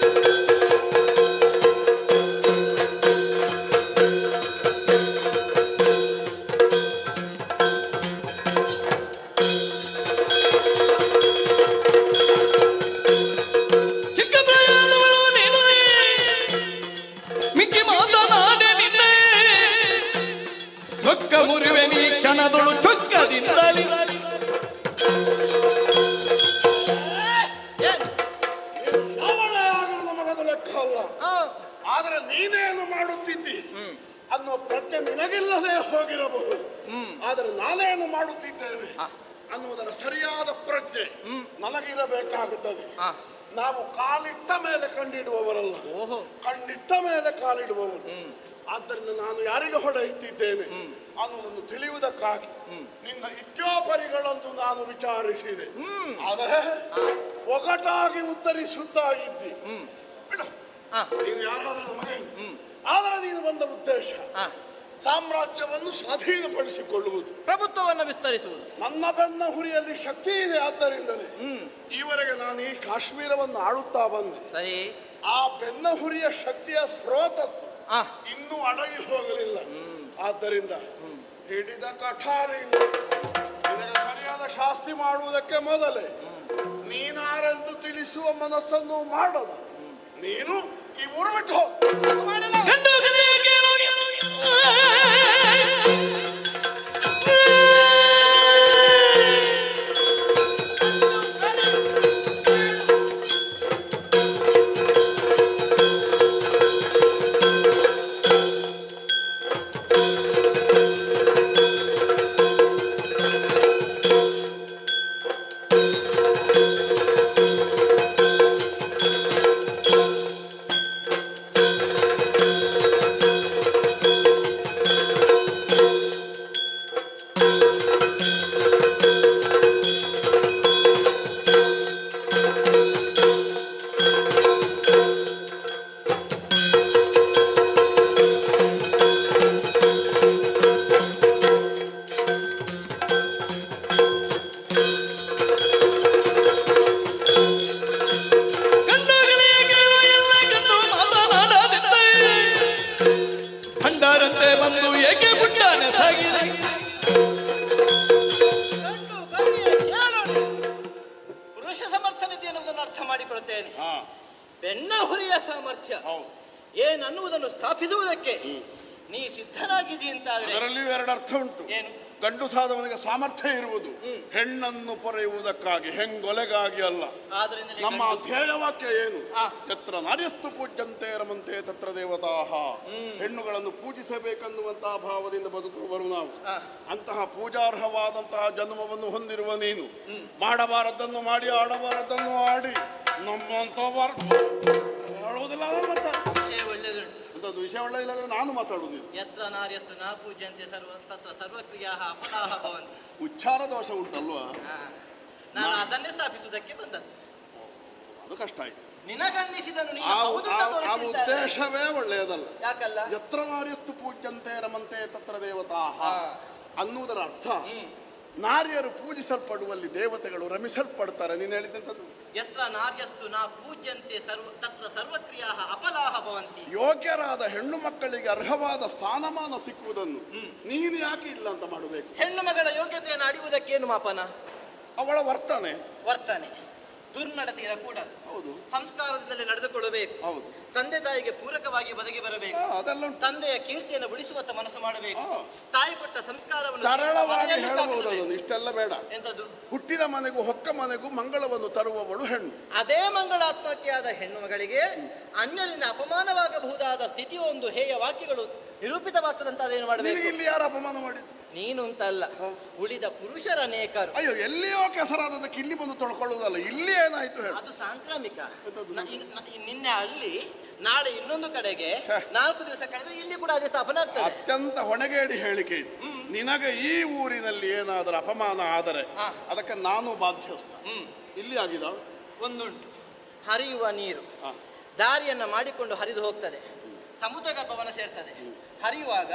ಕ್ಷಣದೊಳು ಚೊಕ್ಕದಿಂದಲಿ ನಮಗದು ಲೆಕ್ಕ ಅಲ್ಲ. ಆದರೆ ನೀನೇನು ಮಾಡುತ್ತಿದ್ದಿ ಅನ್ನೋ ಪ್ರಜ್ಞೆ ನಿನಗಿಲ್ಲದೆ ಹೋಗಿರಬಹುದು. ಆದರೆ ನಾನೇನು ಮಾಡುತ್ತಿದ್ದೇನೆ ಅನ್ನುವುದರ ಸರಿಯಾದ ಪ್ರಜ್ಞೆ ನನಗಿರಬೇಕಾಗುತ್ತದೆ. ನಾವು ಕಾಲಿಟ್ಟ ಮೇಲೆ ಕಣ್ಣಿಡುವವರಲ್ಲ, ಕಣ್ಣಿಟ್ಟ ಮೇಲೆ ಕಾಲಿಡುವವರು. ಆದ್ದರಿಂದ ನಾನು ಯಾರಿಗೆ ಹೊಡೆಯುತ್ತಿದ್ದೇನೆ ಅನ್ನುವುದನ್ನು ತಿಳಿಯುವುದಕ್ಕಾಗಿ ನಿನ್ನ ಇತ್ಯೋಪರಿಗಳನ್ನು ನಾನು ವಿಚಾರಿಸಿದೆ. ಆದರೆ ಒಗಟಾಗಿ ಉತ್ತರಿಸುತ್ತಾ ಇದ್ದಿ. ಬಿಡು, ನೀನು ಯಾರಾದರೂ ನಮಗೆ. ಆದರೆ ನೀನು ಬಂದ ಉದ್ದೇಶ ಸಾಮ್ರಾಜ್ಯವನ್ನು ಸ್ವಾಧೀನಪಡಿಸಿಕೊಳ್ಳುವುದು, ಪ್ರಭುತ್ವವನ್ನು ವಿಸ್ತರಿಸುವುದು. ನನ್ನ ಬೆನ್ನ ಹುರಿಯಲ್ಲಿ ಶಕ್ತಿ ಇದೆ. ಆದ್ದರಿಂದಲೇ ಈವರೆಗೆ ನಾನು ಈ ಕಾಶ್ಮೀರವನ್ನು ಆಳುತ್ತಾ ಬಂದೆ. ಸರಿ, ಆ ಬೆನ್ನ ಹುರಿಯ ಶಕ್ತಿಯ ಸ್ರೋತಸ್ಸು ಇನ್ನೂ ಅಡಗಿ ಹೋಗಲಿಲ್ಲ. ಆದ್ದರಿಂದ ಹಿಡಿದ ಕಠಾರಿಯಿಂದ ನಿನಗೆ ಸರಿಯಾದ ಶಾಸ್ತಿ ಮಾಡುವುದಕ್ಕೆ ಮೊದಲೇ ನೀನಾರೆಂದು ತಿಳಿಸುವ ಮನಸ್ಸನ್ನು ಮಾಡದ ನೀನು ಈ ಊರು ಬಿಟ್ಟು ಪುರುಷ ಸಮರ್ಥನಿದೆ ಎನ್ನುವುದನ್ನು ಅರ್ಥ ಮಾಡಿಕೊಳ್ಳುತ್ತೇನೆ. ಬೆನ್ನ ಹುರಿಯ ಸಾಮರ್ಥ್ಯ ಏನನ್ನುವುದನ್ನು ಸ್ಥಾಪಿಸುವುದಕ್ಕೆ ನೀ ಸಿದ್ಧನಾಗಿದ್ದೀ ಅಂತಾದ್ರೆ ಅದರಲ್ಲಿಯೂ ಎರಡು ಅರ್ಥ ಉಂಟು. ಏನು? ಗಂಡು ಸಾದವನಿಗೆ ಸಾಮರ್ಥ್ಯ ಇರುವುದು ಹೆಣ್ಣನ್ನು ಪೊರೆಯುವುದಕ್ಕಾಗಿ, ಹೆಂಗೊಲೆಗಾಗಿ ಅಲ್ಲ. ನಮ್ಮ ಧ್ಯೇಯವಾಕ್ಯ ಏನು? ಯತ್ರ ನಾರ್ಯಸ್ತು ಪೂಜ್ಯಂತೆ ರಮಂತೆ ತತ್ರ ದೇವತಾಹ. ಹೆಣ್ಣುಗಳನ್ನು ಪೂಜಿಸಬೇಕೆನ್ನುವಂತಹ ಭಾವದಿಂದ ಬದುಕುವವರು ನಾವು. ಅಂತಹ ಪೂಜಾರ್ಹವಾದಂತಹ ಜನ್ಮವನ್ನು ಹೊಂದಿರುವ ನೀನು ಮಾಡಬಾರದನ್ನು ಮಾಡಿ ಆಡಬಾರದನ್ನು ಆಡಿ ನಮ್ಮಂತ ಆಡುವುದಿಲ್ಲ. ವಿಷಯ ಒಳ್ಳೆಯದಿಲ್ಲ ನಾನು ಮಾತಾಡುವುದಿಲ್ಲ. ಯತ್ರ ನಾರ್ಯಸ್ತು ನ ಪೂಜ್ಯಂತೆ ತತ್ರ ಸರ್ವಕ್ರಿಯಾಃ ಅಪರಾಹ ಭವಂತಿ. ಉಚ್ಚಾರ ದೋಷ ಉಂಟಲ್ವಾ? ನಾನು ಅದನ್ನೇ ಸ್ಥಾಪಿಸುವುದಕ್ಕೆ ಬಂದದ್ದು. ಅದು ಕಷ್ಟ ಆಯ್ತು. ನಿನಗನ್ನಿಸಿದನು ಆ ಉದ್ದೇಶವೇ ಒಳ್ಳೆಯದಲ್ಲ. ಯಾಕಲ್ಲ? ಯತ್ರ ನಾರ್ಯಸ್ತು ಪೂಜ್ಯಂತೆ ರಮಂತೆ ತತ್ರ ದೇವತಾಹ ಅನ್ನುವುದರ ಅರ್ಥ ನಾರಿಯರು ಪೂಜಿಸಲ್ಪಡುವಲ್ಲಿ ದೇವತೆಗಳು ರಮಿಸಲ್ಪಡ್ತಾರೆ. ನೀನು ಹೇಳಿದಂಥದ್ದು ಯತ್ರ ನಾರ್ಯಸ್ತು ನ ಪೂಜ್ಯಂತೆ ತತ್ರ ಸರ್ವಕ್ರಿಯಾಃ ಅಪಲಾಹ ಭವಂತಿ. ಯೋಗ್ಯರಾದ ಹೆಣ್ಣು ಮಕ್ಕಳಿಗೆ ಅರ್ಹವಾದ ಸ್ಥಾನಮಾನ ಸಿಕ್ಕುವುದನ್ನು ನೀನು ಯಾಕೆ ಇಲ್ಲ ಅಂತ ಮಾಡಬೇಕು? ಹೆಣ್ಣು ಮಗಳ ಯೋಗ್ಯತೆಯನ್ನು ಅಡಿಯುವುದಕ್ಕೇನು ಮಾಪನ? ಅವಳ ವರ್ತನೆ ದುರ್ನಡತೆ ಇರಕೂಡದು. ಸಂಸ್ಕಾರದಿಂದಲೇ ನಡೆದುಕೊಳ್ಳಬೇಕು. ತಂದೆ ತಾಯಿಗೆ ಪೂರಕವಾಗಿ ಬದುಕಿ ಬರಬೇಕು. ತಂದೆಯ ಕೀರ್ತಿಯನ್ನು ಉಳಿಸುವಂತ ಮನಸ್ಸು ಮಾಡಬೇಕು. ತಾಯಿ ಕೊಟ್ಟ ಸಂಸ್ಕಾರವನ್ನು ಸರಳವಾಗಿ ಹೇಳಬಹುದು. ಇಷ್ಟೆಲ್ಲ ಬೇಡ. ಎಂತದ್ದು? ಹುಟ್ಟಿದ ಮನೆಗೂ ಹೊಕ್ಕ ಮನೆಗೂ ಮಂಗಳವನ್ನು ತರುವವಳು ಹೆಣ್ಣು. ಅದೇ ಮಂಗಳಾತ್ಮಕೆಯಾದ ಹೆಣ್ಣು ಮಗಳಿಗೆ ಅನ್ಯರಿಂದ ಅಪಮಾನವಾಗಬಹುದಾದ ಸ್ಥಿತಿ ಒಂದು ಹೇಯ ವಾಕ್ಯಗಳು ನಿರೂಪಿತವಾಗ್ತದಂತ ಅದೇನು ಮಾಡಬೇಕು? ಇಲ್ಲಿ ಯಾರು ಅಪಮಾನ ಮಾಡಿದ್ರು? ನೀನು ಅಂತಲ್ಲ, ಉಳಿದ ಪುರುಷರ ಅನೇಕರು. ಅಯ್ಯೋ, ಎಲ್ಲಿಯೋ ಕೆಸರಾದದಕ್ಕೆ ಇಲ್ಲಿ ಬಂದು ತೊಳ್ಕೊಳ್ಳುವುದಲ್ಲ, ಇಲ್ಲಿ ಏನಾಯ್ತು ಹೇಳು? ಅದು ಸಾಂಕ್ರಾಮಿಕ. ನಿನ್ನೆ ಅಲ್ಲಿ, ನಾಳೆ ಇನ್ನೊಂದು ಕಡೆಗೆ, 4 ದಿವಸ ಕಳೆದ್ರೆ ಇಲ್ಲಿ ಕೂಡ ಅದೇ ಸ್ಥಾಪನೆ ಆಗ್ತದೆ. ಅತ್ಯಂತ ಹೊಣೆಗೇಡಿ ಹೇಳಿಕೆ ಇದು. ನಿನಗೆ ಈ ಊರಿನಲ್ಲಿ ಏನಾದರೂ ಅಪಮಾನ ಆದರೆ ಅದಕ್ಕೆ ನಾನು ಬಾಧ್ಯಸ್ಥ. ಇಲ್ಲಿ ಆಗಿದೆ ಒಂದುಂಟು, ಹರಿಯುವ ನೀರು ದಾರಿಯನ್ನ ಮಾಡಿಕೊಂಡು ಹರಿದು ಹೋಗ್ತದೆ, ಸಮುದ್ರ ಗರ್ಭವನ್ನು ಸೇರ್ತದೆ. ಹರಿಯುವಾಗ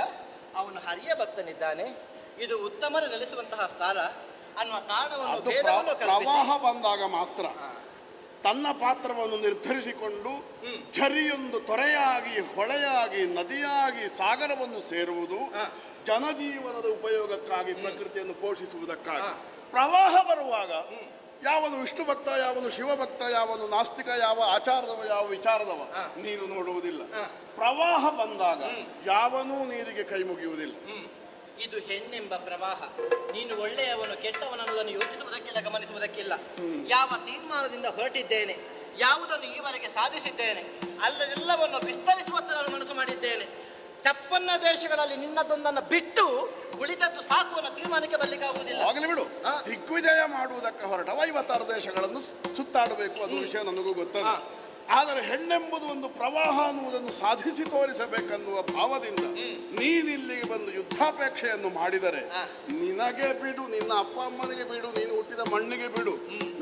ಅವನು ಹರಿಯ ಭಕ್ತನಿದ್ದಾನೆ, ಇದು ಉತ್ತಮರ ನೆಲೆಸುವಂತಹ ಸ್ಥಳ ಅನ್ನುವ ಕಾರಣವನ್ನು ಪ್ರವಾಹ ಬಂದಾಗ ಮಾತ್ರ ತನ್ನ ಪಾತ್ರವನ್ನು ನಿರ್ಧರಿಸಿಕೊಂಡು ಝರಿಯೊಂದು ತೊರೆಯಾಗಿ, ಹೊಳೆಯಾಗಿ, ನದಿಯಾಗಿ ಸಾಗರವನ್ನು ಸೇರುವುದು ಜನಜೀವನದ ಉಪಯೋಗಕ್ಕಾಗಿ, ಪ್ರಕೃತಿಯನ್ನು ಪೋಷಿಸುವುದಕ್ಕಾಗಿ. ಪ್ರವಾಹ ಬರುವಾಗ ಯಾವನು ವಿಷ್ಣು ಭಕ್ತ, ಯಾವನು ಶಿವಭಕ್ತ, ಯಾವನು ನಾಸ್ತಿಕ, ಯಾವ ಆಚಾರದವ, ಯಾವ ವಿಚಾರದವ ನೀರು ನೋಡುವುದಿಲ್ಲ. ಪ್ರವಾಹ ಬಂದಾಗ ಯಾವನೂ ನೀರಿಗೆ ಕೈ ಮುಗಿಯುವುದಿಲ್ಲ. ಇದು ಹೆಣ್ಣೆಂಬ ಪ್ರವಾಹ. ನೀನು ಒಳ್ಳೆಯವನು ಕೆಟ್ಟವನನ್ನುವುದನ್ನು ಯೋಚಿಸುವುದಕ್ಕಿಲ್ಲ, ಗಮನಿಸುವುದಕ್ಕಿಲ್ಲ. ಯಾವ ತೀರ್ಮಾನದಿಂದ ಹೊರಟಿದ್ದೇನೆ, ಯಾವುದನ್ನು ಈವರೆಗೆ ಸಾಧಿಸಿದ್ದೇನೆ, ಅಲ್ಲದೆಲ್ಲವನ್ನು ವಿಸ್ತರಿಸುವಂತ ನಾನು ಮನಸ್ಸು ಮಾಡಿದ್ದೇನೆ. 56 ದೇಶಗಳಲ್ಲಿ ನಿನ್ನದೊಂದನ್ನು ಬಿಟ್ಟು ಉಳಿದದ್ದು ಸಾಕು ಅನ್ನೋ ತೀರ್ಮಾನಕ್ಕೆ ಬರ್ಲಿಕ್ಕೆ ಆಗುವುದಿಲ್ಲ. ಆಗಲಿ ಬಿಡು. ದಿಗ್ವಿಜಯ ಮಾಡುವುದಕ್ಕೆ ಹೊರಟವ 56 ದೇಶಗಳನ್ನು ಸುತ್ತಾಡಬೇಕು, ಅದು ವಿಷಯ ನನಗೂ ಗೊತ್ತದ. ಆದರೆ ಹೆಣ್ಣೆಂಬುದು ಒಂದು ಪ್ರವಾಹ ಅನ್ನುವುದನ್ನು ಸಾಧಿಸಿ ತೋರಿಸಬೇಕನ್ನುವ ಭಾವದಿಂದ ನೀನಿಲ್ಲಿಗೆ ಬಂದು ಯುದ್ಧಾಪೇಕ್ಷೆಯನ್ನು ಮಾಡಿದರೆ ನಿನಗೆ ಬಿಡು, ನಿನ್ನ ಅಪ್ಪ ಅಮ್ಮನಿಗೆ ಬಿಡು, ನೀನು ಹುಟ್ಟಿದ ಮಣ್ಣಿಗೆ ಬಿಡು,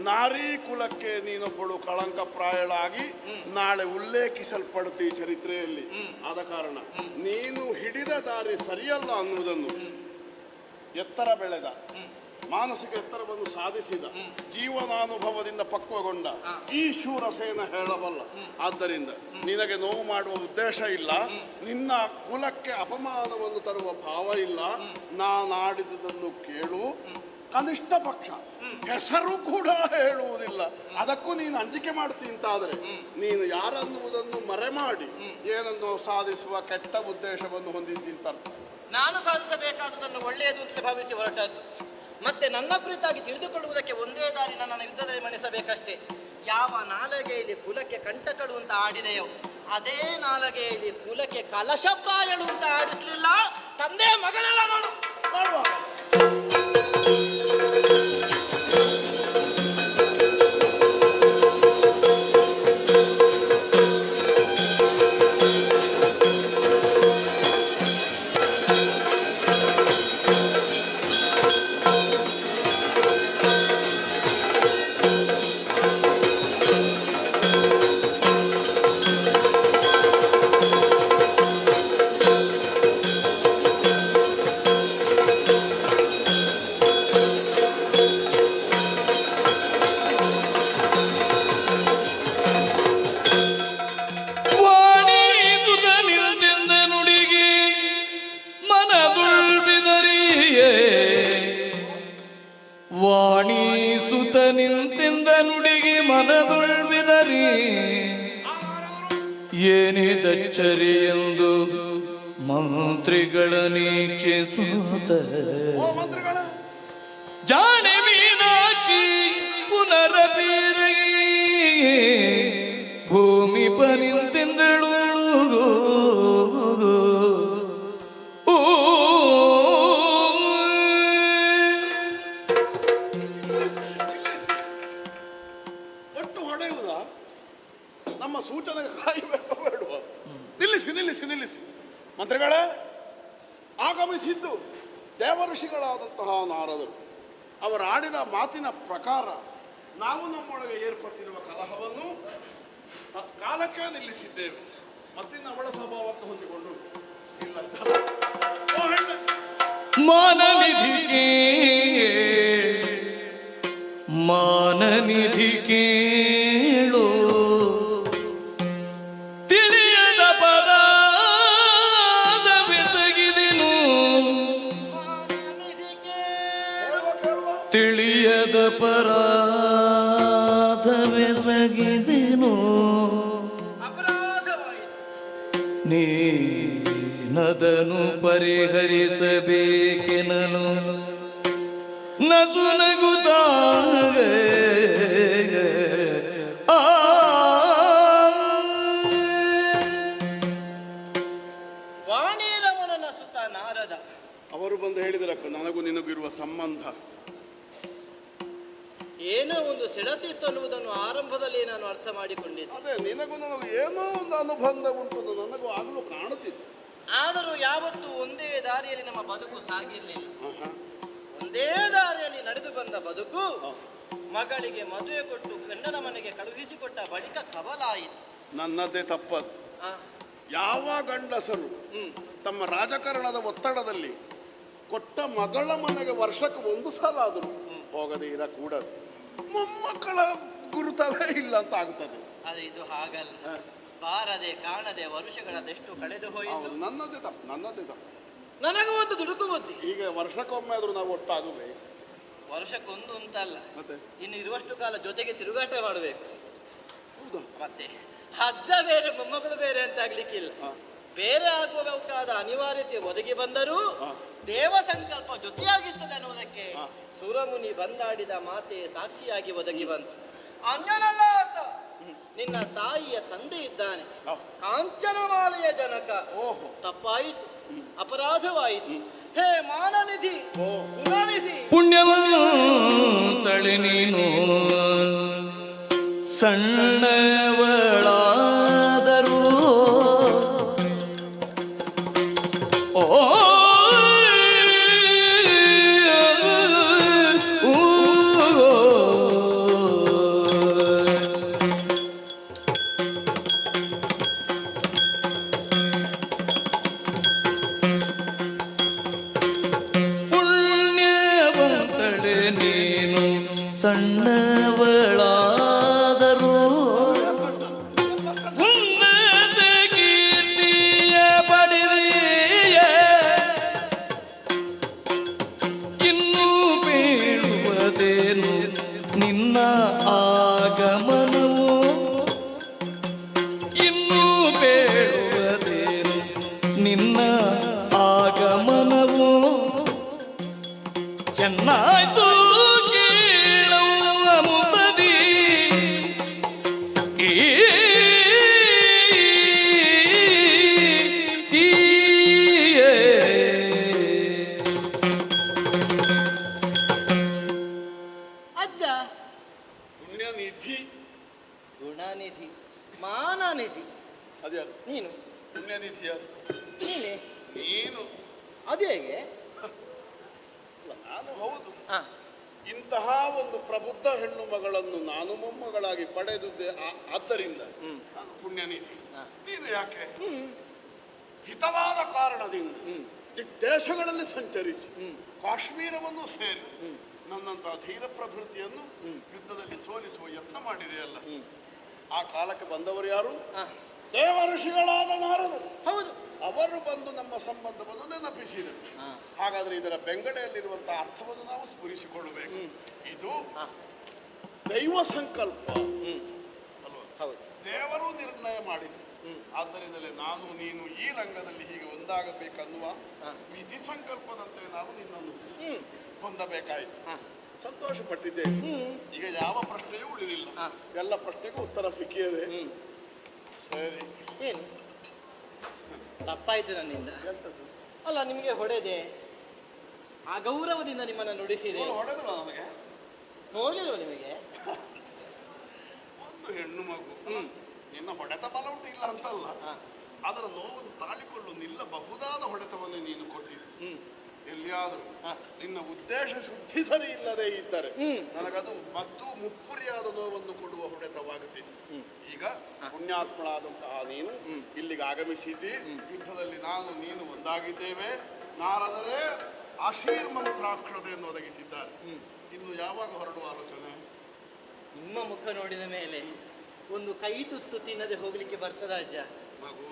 ನಾರೀ ಕುಲಕ್ಕೆ ನೀನೊಬ್ಬಳು ಕಳಂಕಪ್ರಾಯಳಾಗಿ ನಾಳೆ ಉಲ್ಲೇಖಿಸಲ್ಪಡುತ್ತಿ ಚರಿತ್ರೆಯಲ್ಲಿ. ಆದ ಕಾರಣ ನೀನು ಹಿಡಿದ ದಾರಿ ಸರಿಯಲ್ಲ ಅನ್ನುವುದನ್ನು ಎತ್ತರ ಬೆಳೆದ, ಮಾನಸಿಕ ಎತ್ತರವನ್ನು ಸಾಧಿಸಿದ, ಜೀವನಾನುಭವದಿಂದ ಪಕ್ವಗೊಂಡ ಈ ಶೂರಸೇನ ಹೇಳಬಲ್ಲ. ಆದ್ದರಿಂದ ನಿನಗೆ ನೋವು ಮಾಡುವ ಉದ್ದೇಶ ಇಲ್ಲ, ನಿನ್ನ ಕುಲಕ್ಕೆ ಅಪಮಾನವನ್ನು ತರುವ ಭಾವ ಇಲ್ಲ. ನಾನಾಡಿದುದನ್ನು ಕೇಳು, ಕನಿಷ್ಠ ಪಕ್ಷ ಹೆಸರು ಕೂಡ ಹೇಳುವುದಿಲ್ಲ. ಅದಕ್ಕೂ ನೀನು ಅಂಜಿಕೆ ಮಾಡ್ತೀಂತಾದರೆ ನೀನು ಯಾರನ್ನುವುದನ್ನು ಮರೆಮಾಡಿ ಏನನ್ನು ಸಾಧಿಸುವ ಕೆಟ್ಟ ಉದ್ದೇಶವನ್ನು ಹೊಂದಿದ್ದಿಂತರ್ಥ. ನಾನು ಸಾಧಿಸಬೇಕಾದುದನ್ನು ಒಳ್ಳೆಯದು ಅಂತ ಭಾವಿಸಿ ಹೊರಟದ್ದು. ಮತ್ತೆ ನನ್ನ ಕುರಿತಾಗಿ ತಿಳಿದುಕೊಳ್ಳುವುದಕ್ಕೆ ಒಂದೇ ದಾರಿ, ನನ್ನನ್ನು ಯುದ್ಧದಲ್ಲಿ ಮಣಿಸಬೇಕಷ್ಟೇ. ಯಾವ ನಾಲಗೆಯಲ್ಲಿ ಕುಲಕ್ಕೆ ಕಂಟಕಳು ಅಂತ ಆಡಿದೆಯೋ ಅದೇ ನಾಲಗೆಯಲ್ಲಿ ಕುಲಕ್ಕೆ ಕಲಶಪ್ರಾಯಳು ಅಂತ ಆಡಿಸ್ಲಿಲ್ಲ. ತಂದೆ ಮಗಳೆಲ್ಲ ನೋಡು ಮಾಡುವ. ಏನಿದಚ್ಚರಿಯೆಂದು ಮಂತ್ರಿಗಳ ನೀಕ್ಷಿಸುತ್ತ ಜಾಣೆ ಮೀನಾಕ್ಷಿ ಪುನರಬೀರಗಿ ಭೂಮಿ ಪನಿಂತೆಂದಳು. ಒಟ್ಟು ಹೊಡೆಯುವುದ? ನಮ್ಮ ಸೂಚನೆಗೆ ಕಾಯಬೇಕು ಬೇಡುವ? ನಿಲ್ಲಿಸಿ ನಿಲ್ಲಿಸಿ ನಿಲ್ಲಿಸಿ. ಮಂತ್ರಿಗಳೇ, ಆಗಮಿಸಿದ್ದು ದೇವಋಷಿಗಳಾದಂತಹ ನಾರದರು. ಅವರು ಆಡಿದ ಮಾತಿನ ಪ್ರಕಾರ ನಾವು ನಮ್ಮೊಳಗೆ ಏರ್ಪಟ್ಟಿರುವ ಕಲಹವನ್ನು ತತ್ಕಾಲಕ್ಕೆ ನಿಲ್ಲಿಸಿದ್ದೇವೆ. ಮತ್ತಿನ್ನು ಅವಳ ಸ್ವಭಾವಕ್ಕೆ ಹೊಂದಿಕೊಂಡು ಇಲ್ಲ. ಮಾನನಿಧಿಗೆ ಮಾನನಿಧಿ ಕೇಳು, ತಿಳಿಯದ ಪರಾಧವೆಸಗಿದೆನು, ತಿಳಿಯದ ಪರಾಧವೆಸಗಿದೆನು. ನೀನದನು ಪರಿಹರಿಸಬೇಕೆನಲು ನಸು ನಗುತ್ತಾಗ ವಾಣಿರಮಣನ ಸುತ ನಾರದ ಅವರು ಬಂದು ಹೇಳಿದ್ರಕ್ಕ ನನಗೂ ನಿನಗಿರುವ ಸಂಬಂಧ ಏನೋ ಒಂದು ಸೆಳೆತಿತ್ತು ಅನ್ನುವುದನ್ನು ಆರಂಭದಲ್ಲಿ ನಾನು ಅರ್ಥ ಮಾಡಿಕೊಂಡಿದ್ದೆ. ಅದೇ ನಿನಗೂ ನನಗೂ ಏನೋ ಒಂದು ಅನುಬಂಧ ಉಂಟು ನನಗೂ ಆಗಲೂ ಕಾಣುತ್ತಿತ್ತು. ಆದರೂ ಯಾವತ್ತೂ ಒಂದೇ ದಾರಿಯಲ್ಲಿ ನಮ್ಮ ಬದುಕು ಸಾಗಿರಲಿಲ್ಲ. ಒಂದೇ ದಾರಿಯಲ್ಲಿ ನಡೆದು ಬಂದ ಬದುಕು ಮಗಳಿಗೆ ಮದುವೆ ಕೊಟ್ಟು ಗಂಡನ ಮನೆಗೆ ಕಳುಹಿಸಿಕೊಟ್ಟ ಬಳಿಕ ಕವಲಾಯಿತು. ನನ್ನದೇ ತಪ್ಪದು. ಯಾವ ಗಂಡಸರು ತಮ್ಮ ರಾಜಕಾರಣದ ಒತ್ತಡದಲ್ಲಿ ಕೊಟ್ಟ ಮಗಳ ಮನೆಗೆ ವರ್ಷಕ್ಕೆ ಒಂದು ಸಲ ಆದರೂ ಹೋಗದೆ ಇರಕೂಡದು. ಮೊಮ್ಮಕ್ಕಳ ಗುರುತವೇ ಇಲ್ಲ ಅಂತ ಆಗುತ್ತದೆ. ಆದರೆ ಇದು ಹಾಗಲ್ಲ. ಬಾರದೆ ಕಾಣದೆ ವರ್ಷಗಳದೆಷ್ಟು ಕಳೆದು ಹೋಯಿತು. ನನ್ನದೇ ತಪ್ಪು, ನನ್ನದೇ ತಪ್ಪು. ನನಗೂ ಒಂದು ದುಡುಕು ಬುದ್ಧಿ. ಈಗ ವರ್ಷಕ್ಕೊಮ್ಮೆ ಆದ್ರೂ ನಾವು ಒಟ್ಟಾಗಬೇಕು. ವರ್ಷಕ್ಕೊಂದು ಅಂತಲ್ಲ, ಮತ್ತೆ ಇನ್ನು ಇರುವಷ್ಟು ಕಾಲ ಜೊತೆಗೆ ತಿರುಗಾಟ ಮಾಡಬೇಕು. ಮತ್ತೆ ಅಜ್ಜ ಬೇರೆ ಮೊಮ್ಮಗಳು ಬೇರೆ ಅಂತ ಆಗ್ಲಿಕ್ಕಿಲ್ಲ. ಬೇರೆ ಆಗುವಬೇಕಾದ ಅನಿವಾರ್ಯತೆ ಒದಗಿ ಬಂದರೂ ದೇವ ಸಂಕಲ್ಪ ಜೊತೆಯಾಗಿಸ್ತದೆ ಅನ್ನುವುದಕ್ಕೆ ಸುರಮುನಿ ಬಂದಾಡಿದ ಮಾತೆ ಸಾಕ್ಷಿಯಾಗಿ ಒದಗಿ ಬಂತು. ಅನ್ಯನಲ್ಲ ಅಂತ ನಿನ್ನ ತಾಯಿಯ ತಂದೆ ಇದ್ದಾನೆ, ಕಾಂಚನಮಾಲೆಯ ಜನಕ. ತಪ್ಪಾಯಿತು, ಅಪರಾಧವಾಯಿತು. ಹೇ ಮಾನನಿಧಿ, ಗುಣನಿಧಿ, ಪುಣ್ಯವಂತಳೆ ನೀನು ಸಣ್ಣವಳಾದರೂ ಪುಣ್ಯವಂತಳೆ ನೀನು ಸಣ್ಣವಳಾದರೂ ಉನ್ನತ ಕೀರ್ತಿಯ ಪಡೆದೆಯ ಇನ್ನೂ ಬೇಡುವುದೇನು ನಿನ್ನ ಆಗಮನವು, ಇನ್ನೂ ಬೇಡುವುದೇನು ನಿನ್ನ ಆಗಮನವು. ಚೆನ್ನಾಯ್ತು ಕೇಳುವ ಮುದದಿ ಅಜ್ಜ. ಪುಣ್ಯನಿಧಿ, ಗುಣನಿಧಿ, ಮಾನನಿಧಿ. ಅದ್ಯಾರು? ನೀನು. ಪುಣ್ಯನಿಧಿ ಯಾರು? ನೀನೇ. ನೀನು. ಅದು ಹೇಗೆ? ನಾನು ಹೌದು. ಇಂತಹ ಒಂದು ಪ್ರಬುದ್ಧ ಹೆಣ್ಣು ಮಗಳನ್ನು ನಾನು ಮೊಮ್ಮಗಳಾಗಿ ಪಡೆದಿದ್ದೆ. ಆದ್ದರಿಂದ ನಾನು ಪುಣ್ಯನಿಧಿ. ನೀನು ಯಾಕೆ? ಹಿತವಾದ ಕಾರಣದಿಂದ ದಿಗ್ದೇಶಗಳಲ್ಲಿ ಸಂಚರಿಸಿ ಕಾಶ್ಮೀರವನ್ನು ಸೇರಿ ನನ್ನಂತಹ ಧೀರ ಪ್ರವೃತ್ತಿಯನ್ನು ಯುದ್ಧದಲ್ಲಿ ಸೋಲಿಸುವ ಯತ್ನ ಮಾಡಿದೆಯಲ್ಲ. ಆ ಕಾಲಕ್ಕೆ ಬಂದವರು ಯಾರು? ದೇವ ಋಷಿಗಳಾದ ನಾರದರು. ಹೌದು, ಅವರು ಬಂದು ನಮ್ಮ ಸಂಬಂಧವನ್ನು ನೆನಪಿಸಿದರು. ಹಾಗಾದ್ರೆ ಇದರ ಬೆಂಗಡೆಯಲ್ಲಿರುವಂತಹ ಅರ್ಥವನ್ನು ನಾವು ಸ್ಫುರಿಸಿಕೊಳ್ಳಬೇಕು. ಇದು ದೈವ ಸಂಕಲ್ಪ ಅಲ್ವಾ? ದೇವರು ನಿರ್ಣಯ ಮಾಡಿದ್ರು. ಆದ್ದರಿಂದಲೇ ನಾನು ನೀನು ಈ ರಂಗದಲ್ಲಿ ಹೀಗೆ ಒಂದಾಗಬೇಕನ್ನುವ ವಿಧಿ ಸಂಕಲ್ಪದಂತೆ ನಾವು ನಿನ್ನನ್ನು ಹೊಂದಬೇಕಾಯಿತು. ಸಂತೋಷ ಪಟ್ಟಿದ್ದೇನೆ. ಈಗ ಯಾವ ಪ್ರಶ್ನೆಯೂ ಉಳಿದಿಲ್ಲ. ಎಲ್ಲ ಪ್ರಶ್ನೆಗೂ ಉತ್ತರ ಸಿಕ್ಕಿದೆ. ಸರಿ, ಏನು ತಪ್ಪಾಯ್ತು ನನ್ನಿಂದ? ಅಲ್ಲ, ನಿಮಗೆ ಹೊಡೆದೆ, ಅಗೌರವದಿಂದ ನಿಮ್ಮನ್ನು ನುಡಿಸಿದೆ. ಹೊಡೆದಲ್ಲ ನನಗೆ? ನೋಡಲಿಲ್ವ ನಿಮಗೆ? ಒಂದು ಹೆಣ್ಣು ಮಗು, ನಿನ್ನ ಹೊಡೆತ ಬಲ ಉಂಟು ಇಲ್ಲ ಅಂತಲ್ಲ, ಅದರ ನೋವನ್ನು ತಾಳಿಕೊಳ್ಳು ನಿಲ್ಲಬಹುದಾದ ಹೊಡೆತವನ್ನು ನೀನು ಕೊಟ್ಟಿದ್ದೆ. ಎಲ್ಲಿಯಾದರೂ ನಿನ್ನ ಉದ್ದೇಶ ಶುದ್ಧಿ ಸರಿ ಇಲ್ಲದೆ ಇದ್ದರೆ ನನಗದು ಮತ್ತು ಮುಪ್ಪುರಿಯಾದ ನೋವನ್ನು ಕೊಡುವ ಹೊಡೆತವಾಗುತ್ತಿತ್ತು. ಈಗ ಪುಣ್ಯಾತ್ಮಳಾದಂತಹ ನೀನು ಇಲ್ಲಿಗೆ ಆಗಮಿಸಿದ್ದಿ. ಯುದ್ಧದಲ್ಲಿ ನಾನು ನೀನು ಒಂದಾಗಿದ್ದೇವೆ. ನಾರದರೆ ಆಶೀರ್ಮಂತ್ರಾಕ್ಷತೆಯನ್ನು ಒದಗಿಸಿದ್ದಾರೆ. ಇನ್ನು ಯಾವಾಗ ಹೊರಡುವ ಆಲೋಚನೆ? ನಿಮ್ಮ ಮುಖ ನೋಡಿದ ಮೇಲೆ ಒಂದು ಕೈ ತುತ್ತು ತಿನ್ನದೆ ಹೋಗ್ಲಿಕ್ಕೆ ಬರ್ತದ ಅಜ್ಜ? ಮಗು,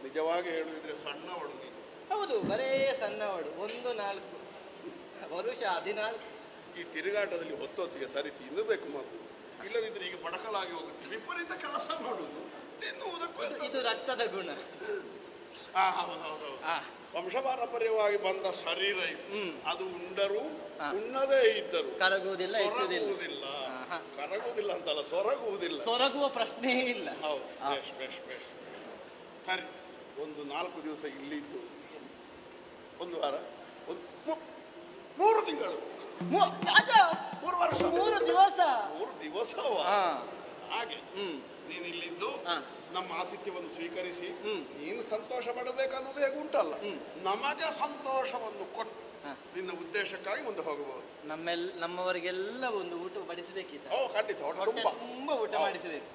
ನಿಜವಾಗಿ ಹೇಳುವುದಿದ್ರೆ ಸಣ್ಣವಳು ನೀನು. ಹೌದು, ಬರೇ ಸಣ್ಣವಳು. 1-4 ವರುಷ 14. ಈ ತಿರುಗಾಟದಲ್ಲಿ ಹೊತ್ತೊತ್ತಿಗೆ ಸರಿ ತಿನ್ನಬೇಕು ಮಗು, ಇಲ್ಲದಿದ್ರೆ ಈಗ ಬಡಕಲಾಗಿ ಹೋಗುತ್ತೆ. ವಿಪರೀತ ಕೆಲಸ ಮಾಡುವುದು, ತಿನ್ನುವುದಕ್ಕೂ ಇದು ರಕ್ತದ ಗುಣ. ಹೌದೌದು. ವಂಶಪಾರಂಪರ್ಯವಾಗಿ ಬಂದ ಶರೀರ ಇದು. ಅದು ಉಂಡರು ಉಣ್ಣದೇ ಇದ್ದರು ಕರಗುವುದಿಲ್ಲ ಕರಗುವುದಿಲ್ಲ ಅಂತಲ್ಲ, ಸೊರಗುವ ಪ್ರಶ್ನೆಯೇ ಇಲ್ಲ. ಹೌದು. ಬೇಷ್. ಸರಿ, ಒಂದು 4 ದಿವಸ ಇಲ್ಲಿದ್ದು, 1 ವಾರ, 3 ತಿಂಗಳು, 3 ವರ್ಷ, 3 ದಿವಸ 3 ದಿವಸವ ಹಾಗೆ ನೀನು ಇಲ್ಲಿದ್ದು ನಮ್ಮ ಆತಿಥ್ಯವನ್ನು ಸ್ವೀಕರಿಸಿ ನೀನು ಸಂತೋಷ ಪಡಬೇಕನ್ನೋದು ಹೇಗೆ ಉಂಟಲ್ಲ, ನಮಗೆ ಸಂತೋಷವನ್ನು ಕೊಟ್ಟು ನಿನ್ನ ಉದ್ದೇಶಕ್ಕಾಗಿ ಮುಂದೆ ಹೋಗಬಹುದು. ನಮ್ಮವರಿಗೆಲ್ಲ ಒಂದು ಊಟ ಬಡಿಸಬೇಕಿ ಸರ್. ಖಂಡಿತ, ತುಂಬಾ ಊಟ ಮಾಡಿಸಬೇಕು.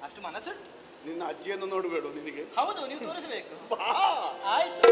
ಅಷ್ಟು ಮನಸ್ಸುಂಟು. ನಿನ್ನ ಅಜ್ಜಿಯನ್ನು ನೋಡಬೇಡ ನಿನಗೆ. ಹೌದು, ನೀವು ತೋರಿಸಬೇಕು. ಆಯ್ತು.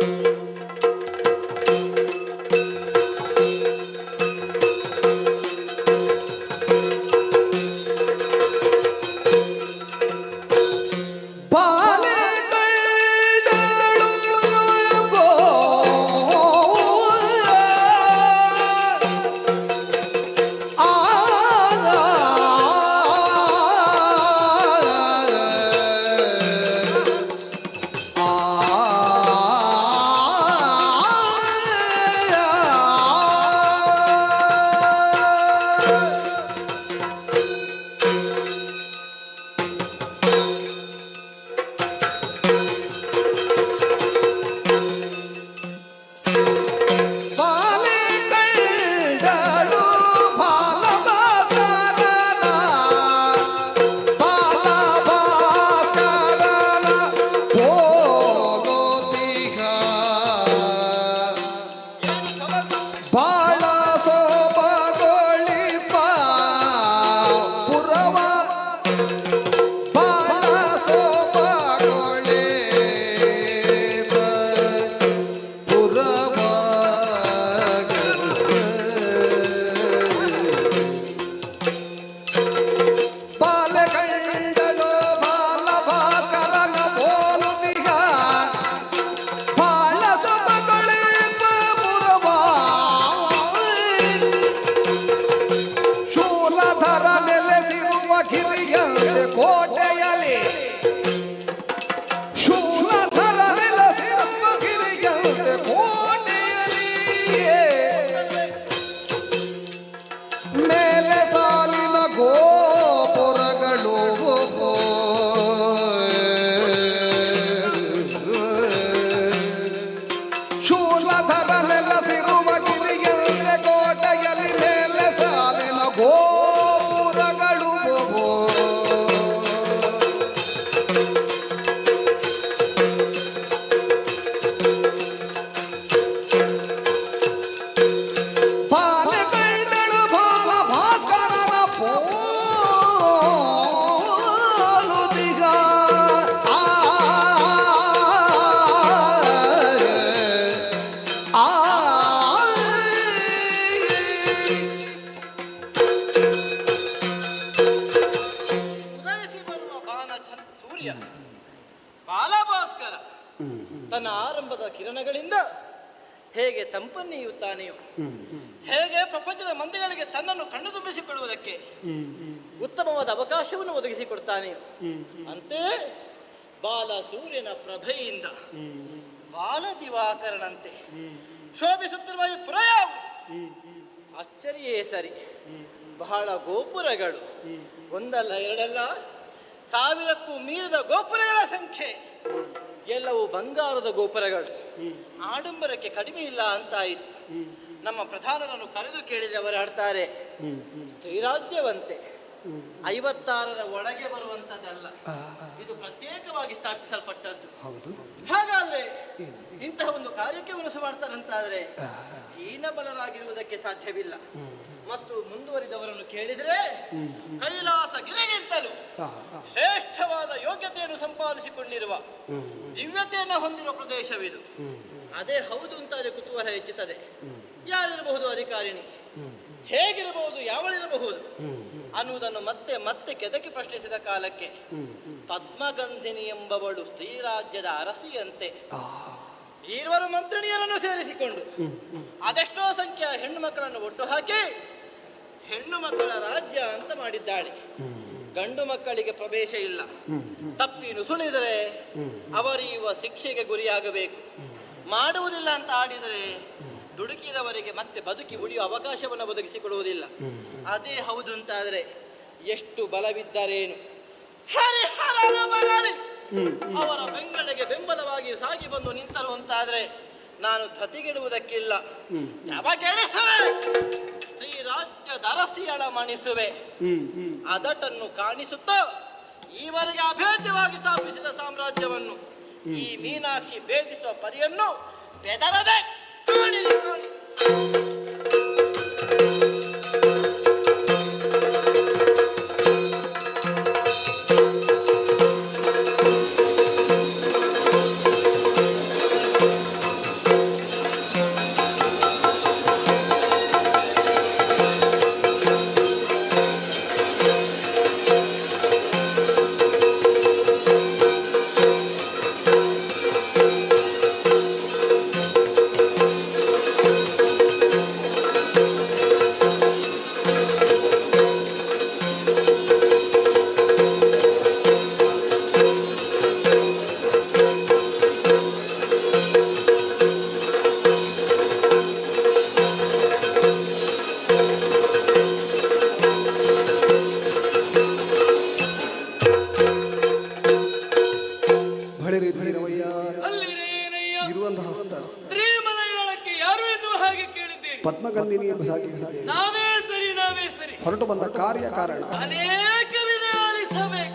ಬಾಲಭಾಸ್ಕರ ತನ್ನ ಆರಂಭದ ಕಿರಣಗಳಿಂದ ಹೇಗೆ ತಂಪನ್ನೀಯುತ್ತಾನೆಯೋ, ಹೇಗೆ ಪ್ರಪಂಚದ ಮಂದಿಗಳಿಗೆ ತನ್ನನ್ನು ಕಣ್ಣು ತುಂಬಿಸಿಕೊಳ್ಳುವುದಕ್ಕೆ ಉತ್ತಮವಾದ ಅವಕಾಶವನ್ನು ಒದಗಿಸಿಕೊಡ್ತಾನೆಯೋ, ಅಂತೆಯೇ ಬಾಲ ಸೂರ್ಯನ ಪ್ರಭೆಯಿಂದ ಬಾಲ ದಿವಾಕರನಂತೆ ಶೋಭಿಸುತ್ತಿರುವ ಈ ಪುರ ಯಾವುದು? ಅಚ್ಚರಿಯೇ ಸರಿ. ಬಹಳ ಗೋಪುರಗಳು, ಒಂದಲ್ಲ ಎರಡಲ್ಲ, 1000ಕ್ಕೂ ಮೀರಿದ ಗೋಪುರಗಳ ಸಂಖ್ಯೆ. ಎಲ್ಲವೂ ಬಂಗಾರದ ಗೋಪುರಗಳು. ಆಡಂಬರಕ್ಕೆ ಕಡಿಮೆ ಇಲ್ಲ ಅಂತಾಯಿತು. ನಮ್ಮ ಪ್ರಧಾನರನ್ನು ಕರೆದು ಕೇಳಿದರೆ ಅವರು ಹೇಳ್ತಾರೆ, ಸ್ತ್ರೀರಾಜ್ಯವಂತೆ 56ರ ಒಳಗೆ ಬರುವಂತದ್ದಲ್ಲ, ಇದು ಪ್ರತ್ಯೇಕವಾಗಿ ಸ್ಥಾಪಿಸಲ್ಪಟ್ಟದ್ದು. ಹಾಗಾದ್ರೆ ಇಂತಹ ಒಂದು ಕಾರ್ಯಕ್ಕೆ ಮನಸ್ಸು ಮಾಡ್ತಾರಂತಾದ್ರೆ ಹೀನಬಲರಾಗಿರುವುದಕ್ಕೆ ಸಾಧ್ಯವಿಲ್ಲ. ಮತ್ತು ಮುಂದುವರಿದವರನ್ನು ಕೇಳಿದರೆ ಕೈಲಾಸ ಗಿರಿಗಿಂತಲೂ ಶ್ರೇಷ್ಠವಾದ ಯೋಗ್ಯತೆಯನ್ನು ಸಂಪಾದಿಸಿಕೊಂಡಿರುವ ದಿವ್ಯತೆಯನ್ನು ಹೊಂದಿರುವ ಪ್ರದೇಶವಿದು. ಅದೇ ಹೌದು ಅಂತಾದ್ರೆ ಕುತೂಹಲ ಹೆಚ್ಚುತ್ತದೆ. ಯಾರಿರಬಹುದು ಅಧಿಕಾರಿಣಿ, ಹೇಗಿರಬಹುದು, ಯಾವಳಿರಬಹುದು ಅನ್ನುವುದನ್ನು ಮತ್ತೆ ಮತ್ತೆ ಕೆದಕಿ ಪ್ರಶ್ನಿಸಿದ ಕಾಲಕ್ಕೆ ಪದ್ಮಗಂಧಿನಿ ಎಂಬವಳು ಸ್ತ್ರೀರಾಜ್ಯದ ಅರಸಿಯಂತೆ ಈರ್ವರು ಮಂತ್ರಿಣಿಯರನ್ನು ಸೇರಿಸಿಕೊಂಡು ಅದೆಷ್ಟೋ ಸಂಖ್ಯೆಯ ಹೆಣ್ಣು ಮಕ್ಕಳನ್ನು ಒಟ್ಟು ಹಾಕಿ ಹೆಣ್ಣು ಮಕ್ಕಳ ರಾಜ್ಯ ಅಂತ ಮಾಡಿದ್ದಾಳೆ. ಗಂಡು ಮಕ್ಕಳಿಗೆ ಪ್ರವೇಶ ಇಲ್ಲ. ತಪ್ಪಿ ನುಸುಳಿದರೆ ಅವರಿರುವ ಶಿಕ್ಷೆಗೆ ಗುರಿಯಾಗಬೇಕು. ಮಾಡುವುದಿಲ್ಲ ಅಂತ ಆಡಿದರೆ ದುಡುಕಿದವರಿಗೆ ಮತ್ತೆ ಬದುಕಿ ಉಳಿಯುವ ಅವಕಾಶವನ್ನು ಒದಗಿಸಿಕೊಡುವುದಿಲ್ಲ. ಅದೇ ಹೌದು ಅಂತಾದರೆ ಎಷ್ಟು ಬಲವಿದ್ದರೇನು, ಹರಿಹರನ ಬರಲಿ ಅವರ ಬೆಂಗಡೆಗೆ ಬೆಂಬಲವಾಗಿ ಸಾಗಿ ಬಂದು ನಿಂತರು ಅಂತಾದ್ರೆ ನಾನು ಧತಿಗೆಡುವುದಕ್ಕಿಲ್ಲ. ಜವಗೆಡಿಸುವೆ ಶ್ರೀರಾಜ್ಯದ ಅರಸಿಯಳ ಮಣಿಸುವೆ. ಅದಟನ್ನು ಕಾಣಿಸುತ್ತಾ ಈವರೆಗೆ ಅಭೇದ್ಯವಾಗಿ ಸ್ಥಾಪಿಸಿದ ಸಾಮ್ರಾಜ್ಯವನ್ನು ಈ ಮೀನಾಕ್ಷಿ ಭೇದಿಸುವ ಪರಿಯನ್ನು ಬೆದರದೆ ಕಾಣಿರಿ ಕಾಣಿ. ಇರುವಂತಹ ಸ್ತ್ರೀ ಮಲಯಾಳಕ್ಕೆ ಯಾರು ಎನ್ನುವ ಹಾಗೆ ಕೇಳಿದ್ದೇನೆ. ಪದ್ಮಗಂಧಿನಿ ನಾವೇ ಸರಿ ನಾವೇ ಸರಿ. ಹೊರಟು ಬಂದ ಕಾರ್ಯ ಕಾರಣ ಅನೇಕ ವಿಧ ಆಲಿಸಬೇಕು.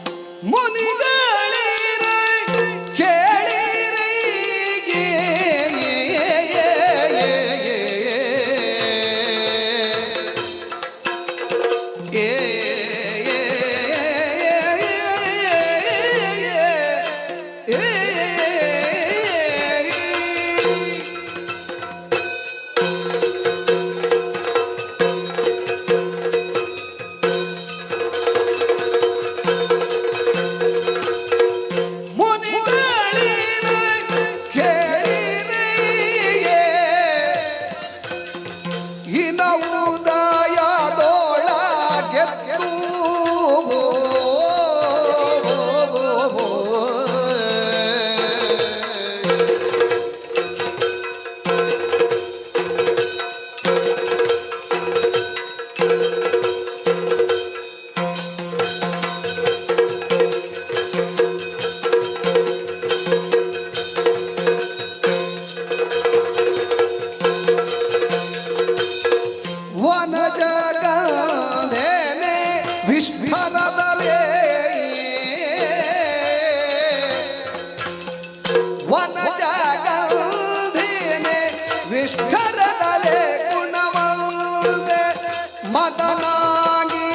ಮದನಾಗಿ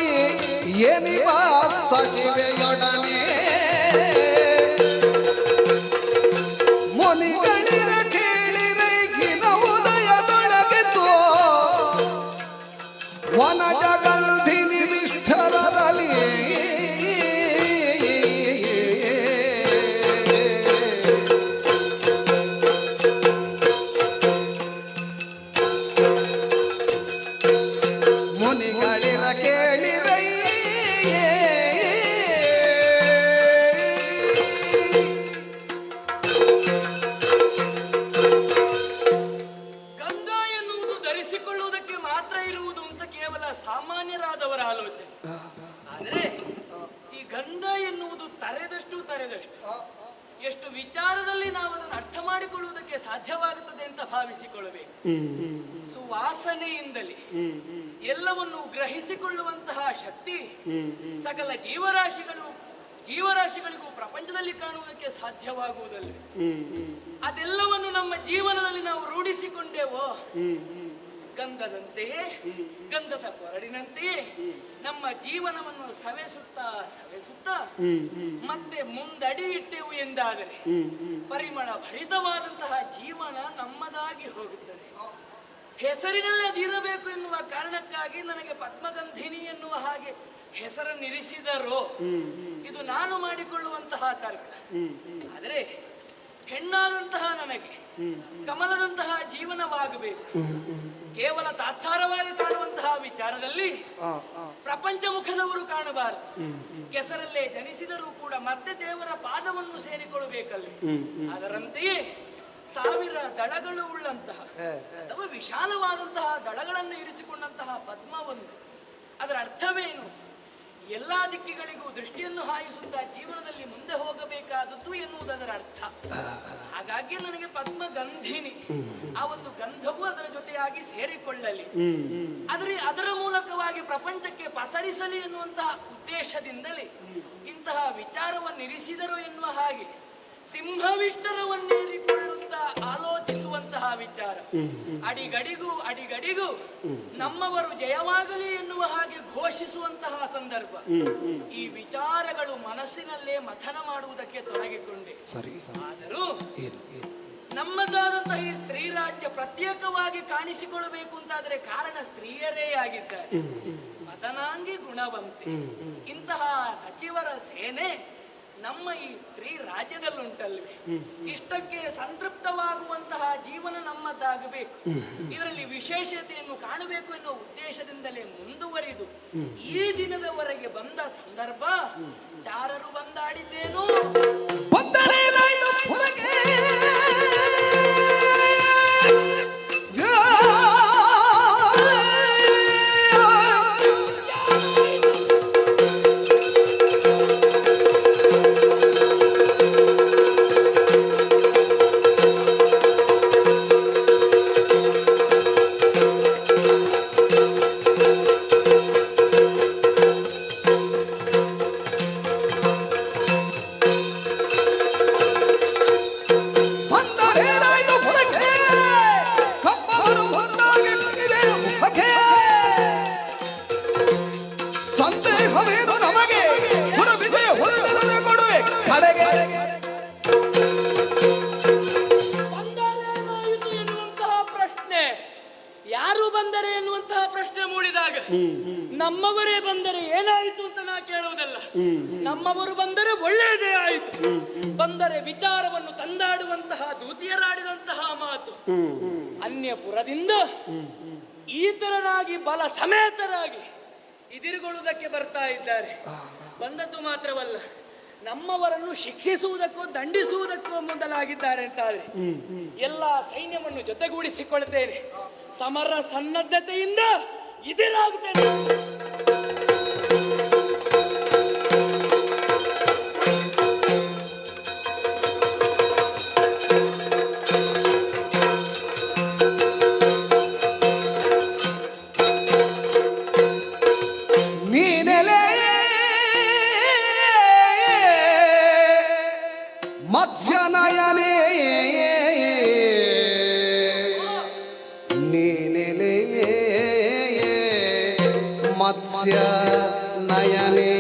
ಎನಿವ ಸಜಿವೆಯೊಡನೆ ಮುನಿಗಳಿರ ಕೇಳಿರೈಗಿನ ಉದಯದೊಳಗೆದ್ದು ವನಜಗಲ್ಧಿನಿ ವಿಷ್ಠರದಲ್ಲಿ ಸಾಮಾನ್ಯರಾದವರ ಆಲೋಚನೆ. ಆದರೆ ಈ ಗಂಧ ಎನ್ನುವುದು ತರೆದಷ್ಟು ಎಷ್ಟು ವಿಚಾರದಲ್ಲಿ ನಾವು ಅದನ್ನು ಅರ್ಥ ಮಾಡಿಕೊಳ್ಳುವುದಕ್ಕೆ ಸಾಧ್ಯವಾಗುತ್ತದೆ ಅಂತ ಭಾವಿಸಿಕೊಳ್ಳಬೇಕು. ಸುವಾಸನೆಯಿಂದಲೇ ಎಲ್ಲವನ್ನು ಗ್ರಹಿಸಿಕೊಳ್ಳುವಂತಹ ಶಕ್ತಿ ಸಕಲ ಜೀವರಾಶಿಗಳಿಗೂ ಪ್ರಪಂಚದಲ್ಲಿ ಕಾಣುವುದಕ್ಕೆ ಸಾಧ್ಯವಾಗುವುದಲ್ಲ. ಅದೆಲ್ಲವನ್ನು ನಮ್ಮ ಜೀವನದಲ್ಲಿ ನಾವು ರೂಢಿಸಿಕೊಂಡೇವೋ ಗಂಧದಂತೆಯೇ, ಗಂಧದ ಕೊರಡಿನಂತೆಯೇ ನಮ್ಮ ಜೀವನವನ್ನು ಸವೆಸುತ್ತಾ ಮತ್ತೆ ಮುಂದಡಿ ಇಟ್ಟೆವು ಎಂದಾದರೆ ಪರಿಮಳ ಭರಿತವಾದಂತಹ ಜೀವನ ನಮ್ಮದಾಗಿ ಹೋಗುತ್ತದೆ. ಹೆಸರಿನಲ್ಲಿ ಅದಿರಬೇಕು ಎನ್ನುವ ಕಾರಣಕ್ಕಾಗಿ ನನಗೆ ಪದ್ಮಗಂಧಿನಿ ಎನ್ನುವ ಹಾಗೆ ಹೆಸರನ್ನಿರಿಸಿದರೋ ಇದು ನಾನು ಮಾಡಿಕೊಳ್ಳುವಂತಹ ತರ್ಕ. ಆದರೆ ಹೆಣ್ಣಾದಂತಹ ನನಗೆ ಕಮಲದಂತಹ ಜೀವನವಾಗಬೇಕು. ಕೇವಲ ತಾತ್ಸಾರವಾಗಿ ಕಾಣುವಂತಹ ವಿಚಾರದಲ್ಲಿ ಪ್ರಪಂಚ ಮುಖದವರು ಕಾಣಬಾರದು. ಕೆಸರಲ್ಲೇ ಜನಿಸಿದರೂ ಕೂಡ ಮತ್ತೆ ದೇವರ ಪಾದವನ್ನು ಸೇರಿಕೊಳ್ಳಬೇಕಲ್ಲಿ. ಅದರಂತೆಯೇ 1000 ದಳಗಳು ಉಳ್ಳಂತಹ ಅಥವಾ ವಿಶಾಲವಾದಂತಹ ದಳಗಳನ್ನು ಇರಿಸಿಕೊಂಡಂತಹ ಪದ್ಮವನ್ನು, ಅದರ ಅರ್ಥವೇನು? ಎಲ್ಲಾ ದಿಕ್ಕಿಗಳಿಗೂ ದೃಷ್ಟಿಯನ್ನು ಹಾಯಿಸುತ್ತಾ ಜೀವನದಲ್ಲಿ ಮುಂದೆ ಹೋಗಬೇಕಾದದ್ದು ಎನ್ನುವುದು ಅದರ ಅರ್ಥ. ಹಾಗಾಗಿ ನನಗೆ ಪದ್ಮಗಂಧಿನಿ, ಆ ಒಂದು ಗಂಧವು ಅದರ ಜೊತೆಯಾಗಿ ಸೇರಿಕೊಳ್ಳಲಿ, ಅದರ ಮೂಲಕವಾಗಿ ಪ್ರಪಂಚಕ್ಕೆ ಪಸರಿಸಲಿ ಎನ್ನುವಂತಹ ಉದ್ದೇಶದಿಂದಲೇ ಇಂತಹ ವಿಚಾರವನ್ನಿರಿಸಿದರು ಎನ್ನುವ ಹಾಗೆ ಸಿಂಹವಿಷ್ಟರವನ್ನೇರಿಕೊಳ್ಳುತ್ತಾ ಆಲೋಚಿಸುವಂತಹ ವಿಚಾರ. ಅಡಿಗಡಿಗೂ ನಮ್ಮವರು ಜಯವಾಗಲಿ ಎನ್ನುವ ಹಾಗೆ ಘೋಷಿಸುವಂತಹ ಸಂದರ್ಭ. ಈ ವಿಚಾರಗಳು ಮನಸ್ಸಿನಲ್ಲೇ ಮಥನ ಮಾಡುವುದಕ್ಕೆ ತೊಡಗಿಕೊಂಡೆ. ಆದರೂ ನಮ್ಮದಾದಂತಹ ಈ ಸ್ತ್ರೀ ರಾಜ್ಯ ಪ್ರತ್ಯೇಕವಾಗಿ ಕಾಣಿಸಿಕೊಳ್ಳಬೇಕು ಅಂತಾದರೆ ಕಾರಣ ಸ್ತ್ರೀಯರೇ ಆಗಿದ್ದಾರೆ. ಮದನಾಂಗಿ ಗುಣವಂತೆ ಇಂತಹ ಸಚಿವರ ಸೇನೆ ನಮ್ಮ ಈ ಸ್ತ್ರೀ ರಾಜ್ಯದಲ್ಲುಂಟಲ್ವೇ? ಇಷ್ಟಕ್ಕೆ ಸಂತೃಪ್ತವಾಗುವಂತಹ ಜೀವನ ನಮ್ಮದಾಗಬೇಕು, ಇದರಲ್ಲಿ ವಿಶೇಷತೆಯನ್ನು ಕಾಣಬೇಕು ಎನ್ನುವ ಉದ್ದೇಶದಿಂದಲೇ ಮುಂದುವರಿದು ಈ ದಿನದವರೆಗೆ ಬಂದ ಸಂದರ್ಭ. ಚಾರರು ಬಂದಾಡಿದ್ದೇನು ನಮ್ಮವರೇ ಬಂದರೆ ಏನಾಯಿತು ಅಂತ ನಾ ಕೇಳುವುದಲ್ಲ. ನಮ್ಮವರು ಬಂದರೆ ಒಳ್ಳೆಯದೇ ಆಯಿತು. ಬಂದರೆ ವಿಚಾರವನ್ನು ತಂದಾಡುವಂತಹ ದೂತಿಯರಾಡಿದಂತಹ ಮಾತು. ಅನ್ಯಪುರದಿಂದ ಈತರನಾಗಿ ಬಲ ಸಮೇತರಾಗಿ ಎದುರುಗೊಳ್ಳುವುದಕ್ಕೆ ಬರ್ತಾ ಇದ್ದಾರೆ. ಬಂದದ್ದು ಮಾತ್ರವಲ್ಲ, ನಮ್ಮವರನ್ನು ಶಿಕ್ಷಿಸುವುದಕ್ಕೋ ದಂಡಿಸುವುದಕ್ಕೋ ಮೊದಲಾಗಿದ್ದಾರೆ ಅಂತಾದ್ರೆ ಎಲ್ಲ ಸೈನ್ಯವನ್ನು ಜೊತೆಗೂಡಿಸಿಕೊಳ್ತೇನೆ. ಸಮರ ಸನ್ನದ್ಧತೆಯಿಂದ ಇದಿರಾಗುತ್ತೇನೆ. ನೀನೆಲೆ ಮತ್ಸ್ಯನಯನೇ ನೀನೆಲೆ ಮತ್ಸ್ಯ ನಯನೇ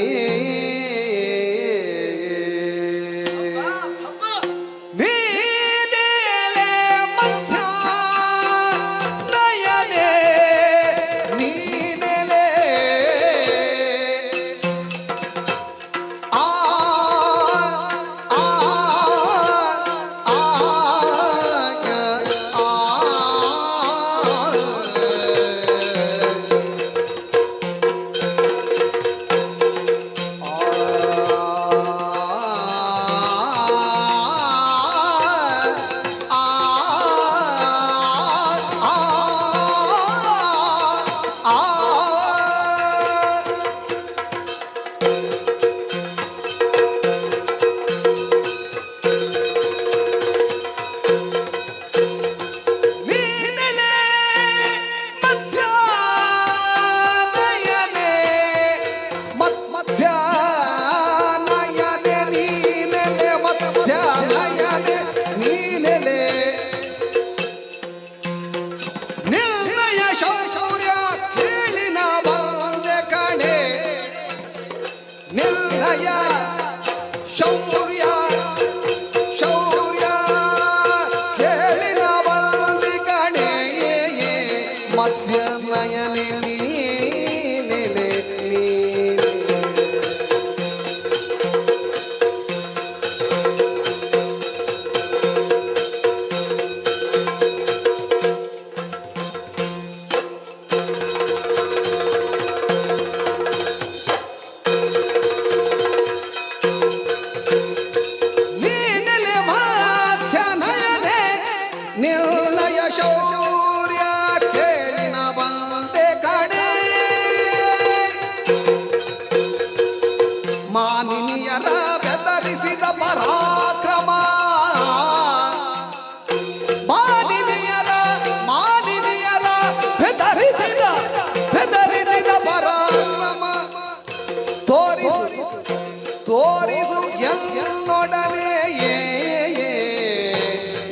ನನ್ನೊಡನೆಯೇ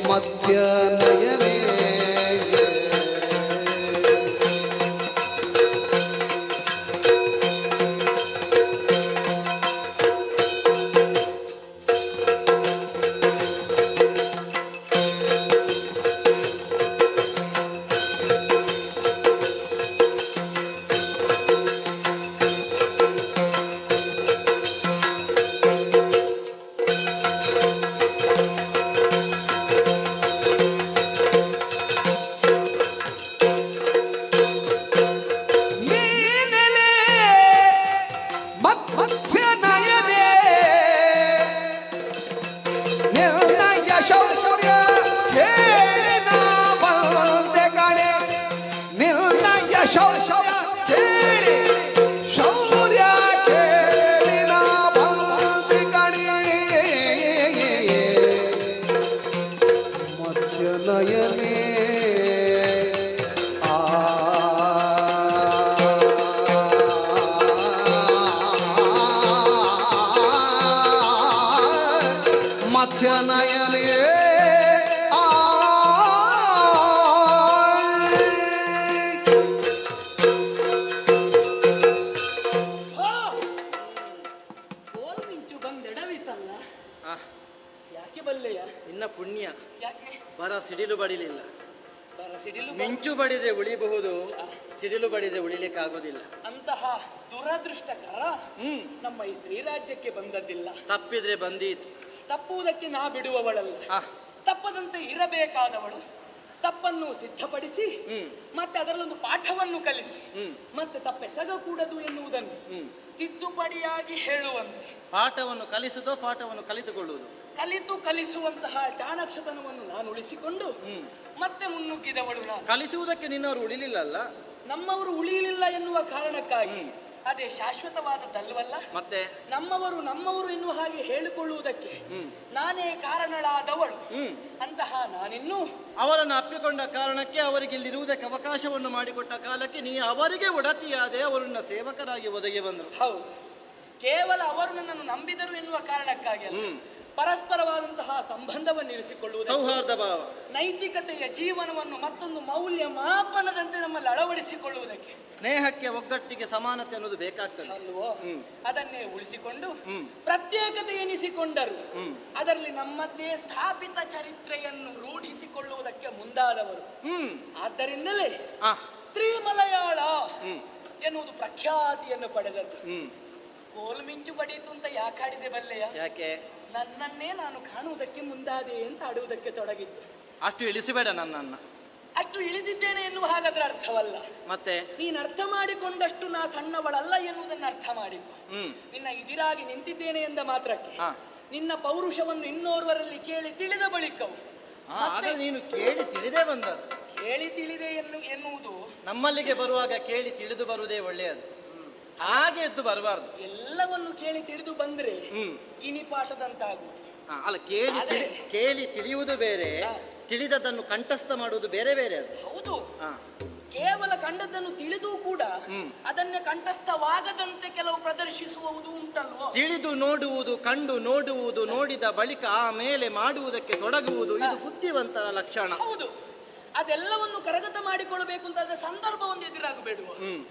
ಮತ್ಸ್ಯ ನಯನೇ ಮಿಂಚು ಬಡಿದ್ರೆ ಉಳಿಬಹುದು, ಸಿಡಿಲು ಬಡಿದ್ರೆ ಉಳಿಲಿಕ್ಕಾಗೋದಿಲ್ಲ. ಅಂತಹ ದುರದೃಷ್ಟಕರ ನಮ್ಮ ಈ ಸ್ತ್ರೀ ರಾಜ್ಯಕ್ಕೆ ಬಂದದ್ದಿಲ್ಲ. ತಪ್ಪಿದ್ರೆ ಬಂದೀತು. ತಪ್ಪುವುದಕ್ಕೆ ನಾ ಬಿಡುವವಳಲ್ಲ, ತಪ್ಪದಂತೆ ಇರಬೇಕಾದವಳು. ತಪ್ಪನ್ನು ಸಿದ್ಧಪಡಿಸಿ ಮತ್ತೆ ಅದರಲ್ಲೊಂದು ಪಾಠವನ್ನು ಕಲಿಸಿ ಮತ್ತೆ ತಪ್ಪೆಸಗಕೂಡದು ಎನ್ನುವುದನ್ನು ತಿದ್ದುಪಡಿಯಾಗಿ ಹೇಳುವಂತೆ. ಪಾಠವನ್ನು ಕಲಿಸುವುದೋ ಪಾಠವನ್ನು ಕಲಿತುಕೊಳ್ಳುವುದು? ಕಲಿಸುವಂತಹ ಚಾಣಕ್ಷತನವನ್ನು ನಾನು ಉಳಿಸಿಕೊಂಡು ಮತ್ತೆ ಮುನ್ನುಗ್ಗಿದವಳು ನಾನು. ಕಲಿಸುವುದಕ್ಕೆ ನಿನ್ನವರು ಉಳಿಲಿಲ್ಲ, ನಮ್ಮವರು ಉಳಿಯಲಿಲ್ಲ ಎನ್ನುವ ಕಾರಣಕ್ಕಾಗಿ ಅದೇ ಶಾಶ್ವತವಾದದ್ದಲ್ವಲ್ಲ. ಮತ್ತೆ ನಮ್ಮವರು ಎನ್ನುವ ಹಾಗೆ ಹೇಳಿಕೊಳ್ಳುವುದಕ್ಕೆ ನಾನೇ ಕಾರಣಳಾದವಳು. ಅಂತಹ ನಾನಿನ್ನೂ ಅವರನ್ನು ಅಪ್ಪಿಕೊಂಡ ಕಾರಣಕ್ಕೆ ಅವರಿಗೆ ಇಲ್ಲಿರುವುದಕ್ಕೆ ಅವಕಾಶವನ್ನು ಮಾಡಿಕೊಟ್ಟ ಕಾಲಕ್ಕೆ ನೀ ಅವರಿಗೆ ಒಡತಿಯಾದೆ, ಅವರನ್ನ ಸೇವಕರಾಗಿ ಒದಗಿ ಬಂದರು. ಹೌದು, ಕೇವಲ ಅವರು ನನ್ನನ್ನು ನಂಬಿದರು ಎನ್ನುವ ಕಾರಣಕ್ಕಾಗಿ ಅಲ್ಲ, ಪರಸ್ಪರವಾದಂತಹ ಸಂಬಂಧವನ್ನು ಇರಿಸಿಕೊಳ್ಳುವುದು, ಸೌಹಾರ್ದ ಭಾವ, ನೈತಿಕತೆಯ ಜೀವನವನ್ನು ಮತ್ತೊಂದು ಮೌಲ್ಯ ಮಾಪನದಂತೆ ನಮ್ಮಲ್ಲಿ ಅಳವಡಿಸಿಕೊಳ್ಳುವುದಕ್ಕೆ, ಸ್ನೇಹಕ್ಕೆ ಒಗ್ಗಟ್ಟಿಗೆ ಸಮಾನತೆ ಅನ್ನೋದು ಬೇಕಾಗ್ತದೆ ಅಲ್ವೋ? ಅದನ್ನೇ ಉಳಿಸಿಕೊಂಡು ಪ್ರತ್ಯೇಕತೆ ಎನಿಸಿಕೊಂಡರು. ಅದರಲ್ಲಿ ನಮ್ಮದೇ ಸ್ಥಾಪಿತ ಚರಿತ್ರೆಯನ್ನು ರೂಢಿಸಿಕೊಳ್ಳುವುದಕ್ಕೆ ಮುಂದಾದವರು. ಆದ್ದರಿಂದಲೇ ಸ್ತ್ರೀ ಮಲಯಾಳ ಎನ್ನುವುದು ಪ್ರಖ್ಯಾತಿಯನ್ನು ಪಡೆದದ್ದು. ಕೋಲ್ಮಿಂಚು ಬಡೀತು ಅಂತ ಯಾಕೆ ಆಡಿದೆ ಬಲ್ಲೆಯ? ಯಾಕೆ? ನನ್ನನ್ನೇ ನಾನು ಕಾಣುವುದಕ್ಕೆ ಮುಂದಾದೆ ಅಂತ ಆಡುವುದಕ್ಕೆ ತೊಡಗಿದ್ದು. ಅಷ್ಟು ಇಳಿಸಬೇಡ ನನ್ನನ್ನ. ಅಷ್ಟು ಇಳಿದಿದ್ದೇನೆ ಎನ್ನುವ ಹಾಗಾದ್ರೆ ಅರ್ಥವಲ್ಲ. ಮತ್ತೆ ನೀನು ಅರ್ಥ ಮಾಡಿಕೊಂಡಷ್ಟು ನಾ ಸಣ್ಣವಳಲ್ಲ ಎನ್ನುವುದನ್ನು ಅರ್ಥ ಮಾಡಿಕೊ. ನಿನ್ನ ಇದಿರಾಗಿ ನಿಂತಿದ್ದೇನೆ ಎಂದ ಮಾತ್ರಕ್ಕೆ ನಿನ್ನ ಪೌರುಷವನ್ನು ಇನ್ನೋರ್ವರಲ್ಲಿ ಕೇಳಿ ತಿಳಿದ ಬಳಿಕವು ನೀನು ಕೇಳಿ ತಿಳಿದೇ ಬಂದದ್ದು. ಕೇಳಿ ತಿಳಿದೆ ಎನ್ನುವುದು ನಮ್ಮಲ್ಲಿಗೆ ಬರುವಾಗ ಕೇಳಿ ತಿಳಿದು ಬರುವುದೇ ಒಳ್ಳೆಯದು, ಹಾಗೆ ಎದ್ದು ಬರಬಾರ್ದು. ಎಲ್ಲವನ್ನು ಕೇಳಿ ತಿಳಿದು ಬಂದ್ರೆ ಗಿಣಿಪಾಠದಂತಾಗುವುದು. ಅಲ್ಲ, ಕೇಳಿ ತಿಳಿಯುವುದು ಬೇರೆ, ತಿಳಿದದನ್ನು ಕಂಠಸ್ಥ ಮಾಡುವುದು ಬೇರೆ ಬೇರೆ. ಅದು ಹೌದು. ಕೇವಲ ಕಂಡದ್ದನ್ನು ತಿಳಿದು ಕೂಡ ಅದನ್ನೇ ಕಂಠಸ್ಥವಾಗದಂತೆ ಕೆಲವು ಪ್ರದರ್ಶಿಸುವುದು ಉಂಟಲ್ವೋ? ತಿಳಿದು ನೋಡುವುದು, ಕಂಡು ನೋಡುವುದು, ನೋಡಿದ ಬಳಿಕ ಆಮೇಲೆ ಮಾಡುವುದಕ್ಕೆ ತೊಡಗುವುದು, ಇದು ಬುದ್ಧಿವಂತರ ಲಕ್ಷಣ. ಹೌದು, ಅದೆಲ್ಲವನ್ನು ಕರಗತ ಮಾಡಿಕೊಳ್ಳಬೇಕು ಅಂತ ಸಂದರ್ಭ ಒಂದು ಎದುರಾಗಬೇಡುವ.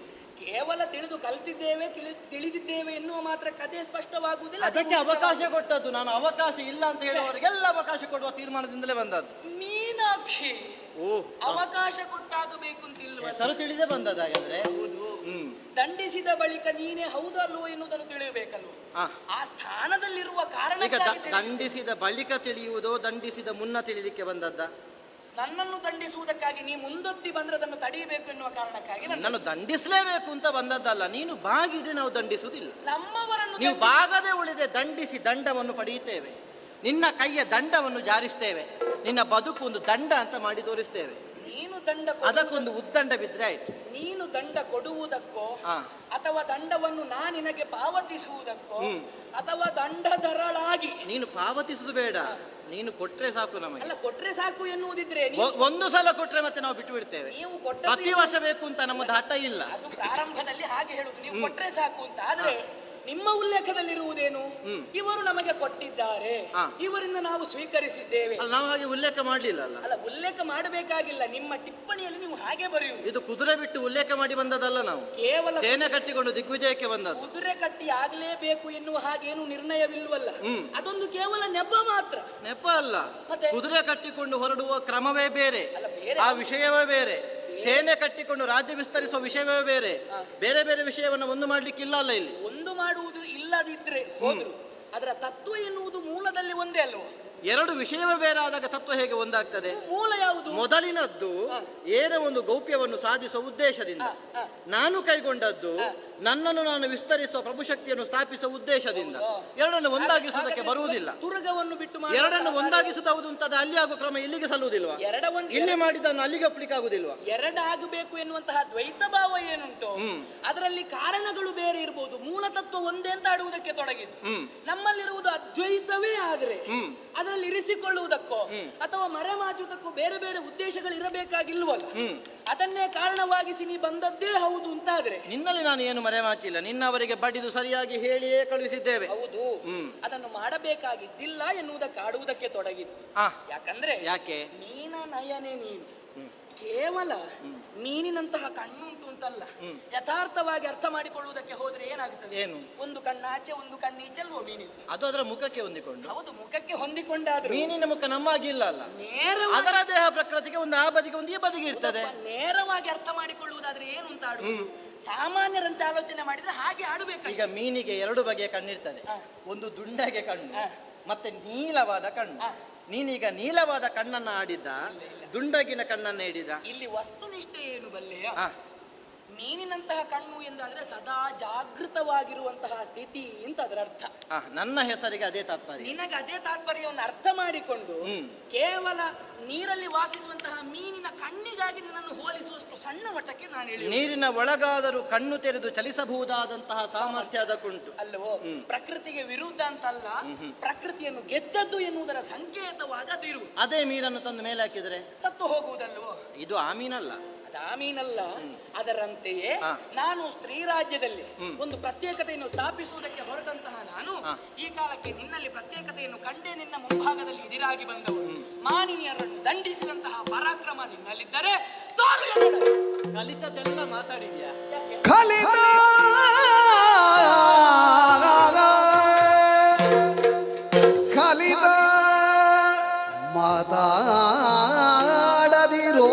ಕೇವಲ ತಿಳಿದು ಕಲಿತಿದ್ದೇವೆ, ತಿಳಿದಿದ್ದೇವೆ ಎನ್ನುವ ಮಾತ್ರ ಕಥೆ ಸ್ಪಷ್ಟವಾಗುವುದಿಲ್ಲ. ಅದಕ್ಕೆ ಅವಕಾಶ ಕೊಟ್ಟದ್ದು ನಾನು. ಅವಕಾಶ ಇಲ್ಲ ಅಂತ ಹೇಳುವವರಿಗೆಲ್ಲ ಅವಕಾಶ ಕೊಡುವ ತೀರ್ಮಾನದಿಂದಲೇ ಬಂದದ್ದು. ಮೀನಾಕ್ಷಿ ಅವಕಾಶ ಕೊಟ್ಟಾಗಬೇಕು ಅಂತಿಲ್ವ? ಸರು ತಿಳಿದೇ ಬಂದದ್ದು ಹಾಗಾದ್ರೆ. ದಂಡಿಸಿದ ಬಳಿಕ ನೀನೇ ಹೌದು ಅಲ್ವೋ ಎನ್ನುವುದನ್ನು ತಿಳಿಯಬೇಕಲ್ವ? ಆ ಸ್ಥಾನದಲ್ಲಿರುವ ಕಾರಣ. ದಂಡಿಸಿದ ಬಳಿಕ ತಿಳಿಯುವುದೋ ದಂಡಿಸಿದ ಮುನ್ನ ತಿಳಿಲಿಕ್ಕೆ ಬಂದದ್ದ? ನನ್ನನ್ನು ದಂಡಿಸುವುದಕ್ಕಾಗಿ ನೀ ಮುಂದೊತ್ತಿ ಬಂದ್ರೆ ಅದನ್ನು ತಡೆಯಬೇಕು ಎನ್ನುವ ಕಾರಣಕ್ಕಾಗಿ ನನ್ನನ್ನು ದಂಡಿಸಲೇಬೇಕು ಅಂತ ಬಂದದ್ದಲ್ಲ. ನೀನು ಬಾಗಿದ್ರೆ ನಾವು ದಂಡಿಸುವುದಿಲ್ಲ. ನಮ್ಮವರನ್ನು ನೀವು ಬಾಗದೆ ಉಳಿದೆ ದಂಡಿಸಿ ದಂಡವನ್ನು ಪಡೆಯುತ್ತೇವೆ. ನಿನ್ನ ಕೈಯ ದಂಡವನ್ನು ಜಾರಿಸ್ತೇವೆ. ನಿನ್ನ ಬದುಕು ಒಂದು ದಂಡ ಅಂತ ಮಾಡಿ ತೋರಿಸ್ತೇವೆ. ಅದಕ್ಕೊಂದು ಉದ್ದಂಡ ಬಿದ್ರೆ ಆಯ್ತು. ನೀನು ದಂಡ ಕೊಡುವುದಕ್ಕೋ ಅಥವಾ ದಂಡವನ್ನು ನಾನು ನಿನಗೆ ಪಾವತಿಸುವುದಕ್ಕೋ ಅಥವಾ ದಂಡದರಳಾಗಿ ನೀನು ಪಾವತಿಸುವುದು ಬೇಡ, ನೀನು ಕೊಟ್ರೆ ಸಾಕು ನಮಗೆ. ಅಲ್ಲ, ಕೊಟ್ರೆ ಸಾಕು ಎನ್ನುವುದಿದ್ರೆ ಒಂದು ಸಲ ಕೊಟ್ರೆ ಮತ್ತೆ ನಾವು ಬಿಟ್ಟು ಬಿಡ್ತೇವೆ. ನೀವು ಪ್ರತಿ ವರ್ಷ ಬೇಕು ಅಂತ ನಮ್ಮದು ಹಠ ಇಲ್ಲ. ಅದು ಪ್ರಾರಂಭದಲ್ಲಿ ಹಾಗೆ ಹೇಳುದು, ನೀವು ಕೊಟ್ರೆ ಸಾಕು ಅಂತ. ಆದ್ರೆ ನಿಮ್ಮ ಉಲ್ಲೇಖದಲ್ಲಿರುವುದೇನು? ಇವರು ನಮಗೆ ಕೊಟ್ಟಿದ್ದಾರೆ, ಇವರಿಂದ ನಾವು ಸ್ವೀಕರಿಸಿದ್ದೇವೆ. ನಾವು ಹಾಗೆ ಉಲ್ಲೇಖ ಮಾಡಲಿಲ್ಲ ಅಲ್ಲ? ಅಲ್ಲ, ಉಲ್ಲೇಖ ಮಾಡಬೇಕಾಗಿಲ್ಲ. ನಿಮ್ಮ ಟಿಪ್ಪಣಿಯಲ್ಲಿ ನೀವು ಹಾಗೆ ಬರೆಯುವುದು. ಇದು ಕುದುರೆ ಬಿಟ್ಟು ಉಲ್ಲೇಖ ಮಾಡಿ ಬಂದದಲ್ಲ, ನಾವು ಕೇವಲ ಸೇನೆ ಕಟ್ಟಿಕೊಂಡು ದಿಗ್ವಿಜಯಕ್ಕೆ ಬಂದದ್ದು. ಕುದುರೆ ಕಟ್ಟಿ ಆಗ್ಲೇಬೇಕು ಎನ್ನುವ ಹಾಗೇನು ನಿರ್ಣಯವಿಲ್ವಲ್ಲ. ಅದೊಂದು ಕೇವಲ ನೆಪ ಮಾತ್ರ. ನೆಪ ಅಲ್ಲ, ಕುದುರೆ ಕಟ್ಟಿಕೊಂಡು ಹೊರಡುವ ಕ್ರಮವೇ ಬೇರೆ, ಆ ವಿಷಯವೇ ಬೇರೆ. ಸೇನೆ ಕಟ್ಟಿಕೊಂಡು ರಾಜ್ಯ ವಿಸ್ತರಿಸುವ ವಿಷಯವೇ ಬೇರೆ. ಬೇರೆ ಬೇರೆ ವಿಷಯವನ್ನು ಒಂದು ಮಾಡ್ಲಿಕ್ಕಿಲ್ಲ ಅಲ್ಲ ಇಲ್ಲಿ. ಒಂದು ಮಾಡುವುದು ಇಲ್ಲದಿದ್ರೆ ಹೋದ್ರು ಅದರ ತತ್ವ ಎನ್ನುವುದು ಮೂಲದಲ್ಲಿ ಒಂದೇ ಅಲ್ವೋ? ಎರಡು ವಿಷಯವೇ ಬೇರೆ ಆದಾಗ ತತ್ವ ಹೇಗೆ ಒಂದಾಗ್ತದೆ? ಮೂಲ ಯಾವುದು? ಮೊದಲಿನದ್ದು ಏನೋ ಒಂದು ಗೌಪ್ಯವನ್ನು ಸಾಧಿಸುವ ಉದ್ದೇಶದಿಂದ, ನಾನು ಕೈಗೊಂಡದ್ದು ನನ್ನನ್ನು ನಾನು ವಿಸ್ತರಿಸುವ ಪ್ರಭುಶಕ್ತಿಯನ್ನು ಸ್ಥಾಪಿಸುವ ಉದ್ದೇಶದಿಂದ. ಎರಡನ್ನು ಒಂದಾಗಿಸುವುದಕ್ಕೆ ಬರುವುದಿಲ್ಲ. ತುರಗವನ್ನು ಬಿಟ್ಟು ಎರಡನ್ನು ಒಂದಾಗಿಸುವುದು ಅಂತದ್ದು ಅಲ್ಲಿ ಆಗುವ ಕ್ರಮ ಇಲ್ಲಿಗೆ ಸಲ್ಲುವುದಿಲ್ವಾ? ಇಲ್ಲಿ ಮಾಡಿದ್ದನ್ನು ಅಲ್ಲಿಗೆ ಒಪ್ಲಿಕ್ಕೆ ಆಗುದಿಲ್ವಾ? ಎರಡಾಗಬೇಕು ಎನ್ನುವಂತಹ ದ್ವೈತ ಭಾವ ಏನುಂಟು ಅದರಲ್ಲಿ ಕಾರಣಗಳು ಬೇರೆ ಇರಬಹುದು, ಮೂಲ ತತ್ವ ಒಂದೇ ಅಂತ ಆಡುವುದಕ್ಕೆ ತೊಡಗಿದ್ದು. ನಮ್ಮಲ್ಲಿರುವುದು ಅದ್ವೈತವೇ ಆದ್ರೆ ಅದರಲ್ಲಿ ಇರಿಸಿಕೊಳ್ಳುವುದಕ್ಕೋ ಅಥವಾ ಮರೆಮಾಚುವುದಕ್ಕೋ ಬೇರೆ ಬೇರೆ ಉದ್ದೇಶಗಳು ಇರಬೇಕಾಗಿಲ್ವಲ್ಲ. ಅದನ್ನೇ ಕಾರಣವಾಗಿಸಿ ನೀ ಬಂದದ್ದೇ ಹೌದು ಅಂತಾದ್ರೆ ನಿನ್ನಲ್ಲಿ ನಾನು ಏನು ಮರೆಮಾಚಿಲ್ಲ, ನಿನ್ನವರಿಗೆ ಬಡಿದು ಸರಿಯಾಗಿ ಹೇಳಿಯೇ ಕಳುಹಿಸಿದ್ದೇವೆ. ಹೌದು, ಅದನ್ನು ಮಾಡಬೇಕಾಗಿದ್ದಿಲ್ಲ ಎನ್ನುವುದಕ್ಕೆ ಆಡುವುದಕ್ಕೆ ತೊಡಗಿದ್ದು. ಯಾಕಂದ್ರೆ ಯಾಕೆ? ನೀನ ನಯನೇ ನೀನು ಕೇವಲ ಮೀನಿನಂತಹ ಕಣ್ಣುಂಟು ಅಂತಲ್ಲ, ಯಥಾರ್ಥವಾಗಿ ಅರ್ಥ ಮಾಡಿಕೊಳ್ಳುವುದಕ್ಕೆ ಹೋದ್ರೆ ಏನಾಗುತ್ತದೆ? ಏನು? ಒಂದು ಕಣ್ಣಾಚೆ ಒಂದು ಕಣ್ಣೀಚೆ ಅಲ್ವೋ ಮೀನಿದು? ಅದು ಅದರ ಮುಖಕ್ಕೆ ಹೊಂದಿಕೊಂಡು. ಹೌದು, ಮುಖಕ್ಕೆ ಹೊಂದಿಕೊಂಡಾದ್ರೂ ಮೀನಿನ ಮುಖ ನಮ್ಮಾಗಿಲ್ಲ ಅಲ್ಲ. ಅದರ ದೇಹ ಪ್ರಕೃತಿಗೆ ಒಂದು ಆ ಬದಿಗೆ ಒಂದು ಈ ಬದಿಗೆ ಇರ್ತದೆ. ನೇರವಾಗಿ ಅರ್ಥ ಮಾಡಿಕೊಳ್ಳುವುದಾದ್ರೆ ಏನು ಅಂತ ಆಡುವುದು? ಸಾಮಾನ್ಯರಂತೆ ಆಲೋಚನೆ ಮಾಡಿದ್ರೆ ಹಾಗೆ ಆಡಬೇಕು. ಈಗ ಮೀನಿಗೆ ಎರಡು ಬಗೆಯ ಕಣ್ಣಿರ್ತದೆ, ಒಂದು ದುಂಡಗೆ ಕಣ್ಣು ಮತ್ತೆ ನೀಲವಾದ ಕಣ್ಣು. ನೀನೀಗ ನೀಲವಾದ ಕಣ್ಣನ್ನ ಆಡಿದ್ದ, ದುಂಡಗಿನ ಕಣ್ಣನ್ನ ಹಿಡಿದ? ಇಲ್ಲಿ ವಸ್ತುನಿಷ್ಠೆ ಏನು ಬಲ್ಲೆಯ? ಮೀನಿನಂತಹ ಕಣ್ಣು ಎಂದಾದ್ರೆ ಸದಾ ಜಾಗೃತವಾಗಿರುವಂತಹ ಸ್ಥಿತಿ ಅಂತ ಅದರ ಅರ್ಥ. ನನ್ನ ಹೆಸರಿಗೆ ಅದೇ ತಾತ್ಪರ್ಯ. ನಿನಗೆ ಅದೇ ತಾತ್ಪರ್ಯವನ್ನು ಅರ್ಥ ಮಾಡಿಕೊಂಡು ಕೇವಲ ನೀರಲ್ಲಿ ವಾಸಿಸುವಂತಹ ಮೀನಿನ ಕಣ್ಣಿಗಾಗಿ ನನ್ನನ್ನು ಹೋಲಿಸುವಷ್ಟು ಸಣ್ಣ ಮಟ್ಟಕ್ಕೆ ನಾನು ಹೇಳಿ, ನೀರಿನ ಒಳಗಾದರೂ ಕಣ್ಣು ತೆರೆದು ಚಲಿಸಬಹುದಾದಂತಹ ಸಾಮರ್ಥ್ಯ ಅದಕ್ಕುಂಟು ಅಲ್ಲವೋ? ಪ್ರಕೃತಿಗೆ ವಿರುದ್ಧ ಅಂತಲ್ಲ, ಪ್ರಕೃತಿಯನ್ನು ಗೆದ್ದದ್ದು ಎನ್ನುವುದರ ಸಂಕೇತವಾಗದಿರು. ಅದೇ ಮೀನನ್ನು ತಂದು ಮೇಲೆ ಹಾಕಿದರೆ ಸತ್ತು ಹೋಗುವುದಲ್ವೋ? ಇದು ಆ ಮೀನಲ್ಲ, ಆ ಮೀನಲ್ಲ. ಅದರಂತೆಯೇ ನಾನು ಸ್ತ್ರೀ ರಾಜ್ಯದಲ್ಲಿ ಒಂದು ಪ್ರತ್ಯೇಕತೆಯನ್ನು ಸ್ಥಾಪಿಸುವುದಕ್ಕೆ ಹೊರಟಂತಹ ನಾನು ಈ ಕಾಲಕ್ಕೆ ನಿನ್ನಲ್ಲಿ ಪ್ರತ್ಯೇಕತೆಯನ್ನು ಕಂಡೇ ನಿನ್ನ ಮುಂಭಾಗದಲ್ಲಿ ಎದುರಾಗಿ ಬಂದವರು. ಮಾನಿನಿಯರನ್ನು ದಂಡಿಸಿದಂತಹ ಪರಾಕ್ರಮ ನಿನ್ನಲ್ಲಿದ್ದರೆ ಕಲಿತದೆಲ್ಲ ಮಾತಾಡಿದ್ಯಾ? ಕಲಿತ ಮಾತಾಡದಿರೋ, ಕಲಿತ ಮಾತಾಡದಿರೋ,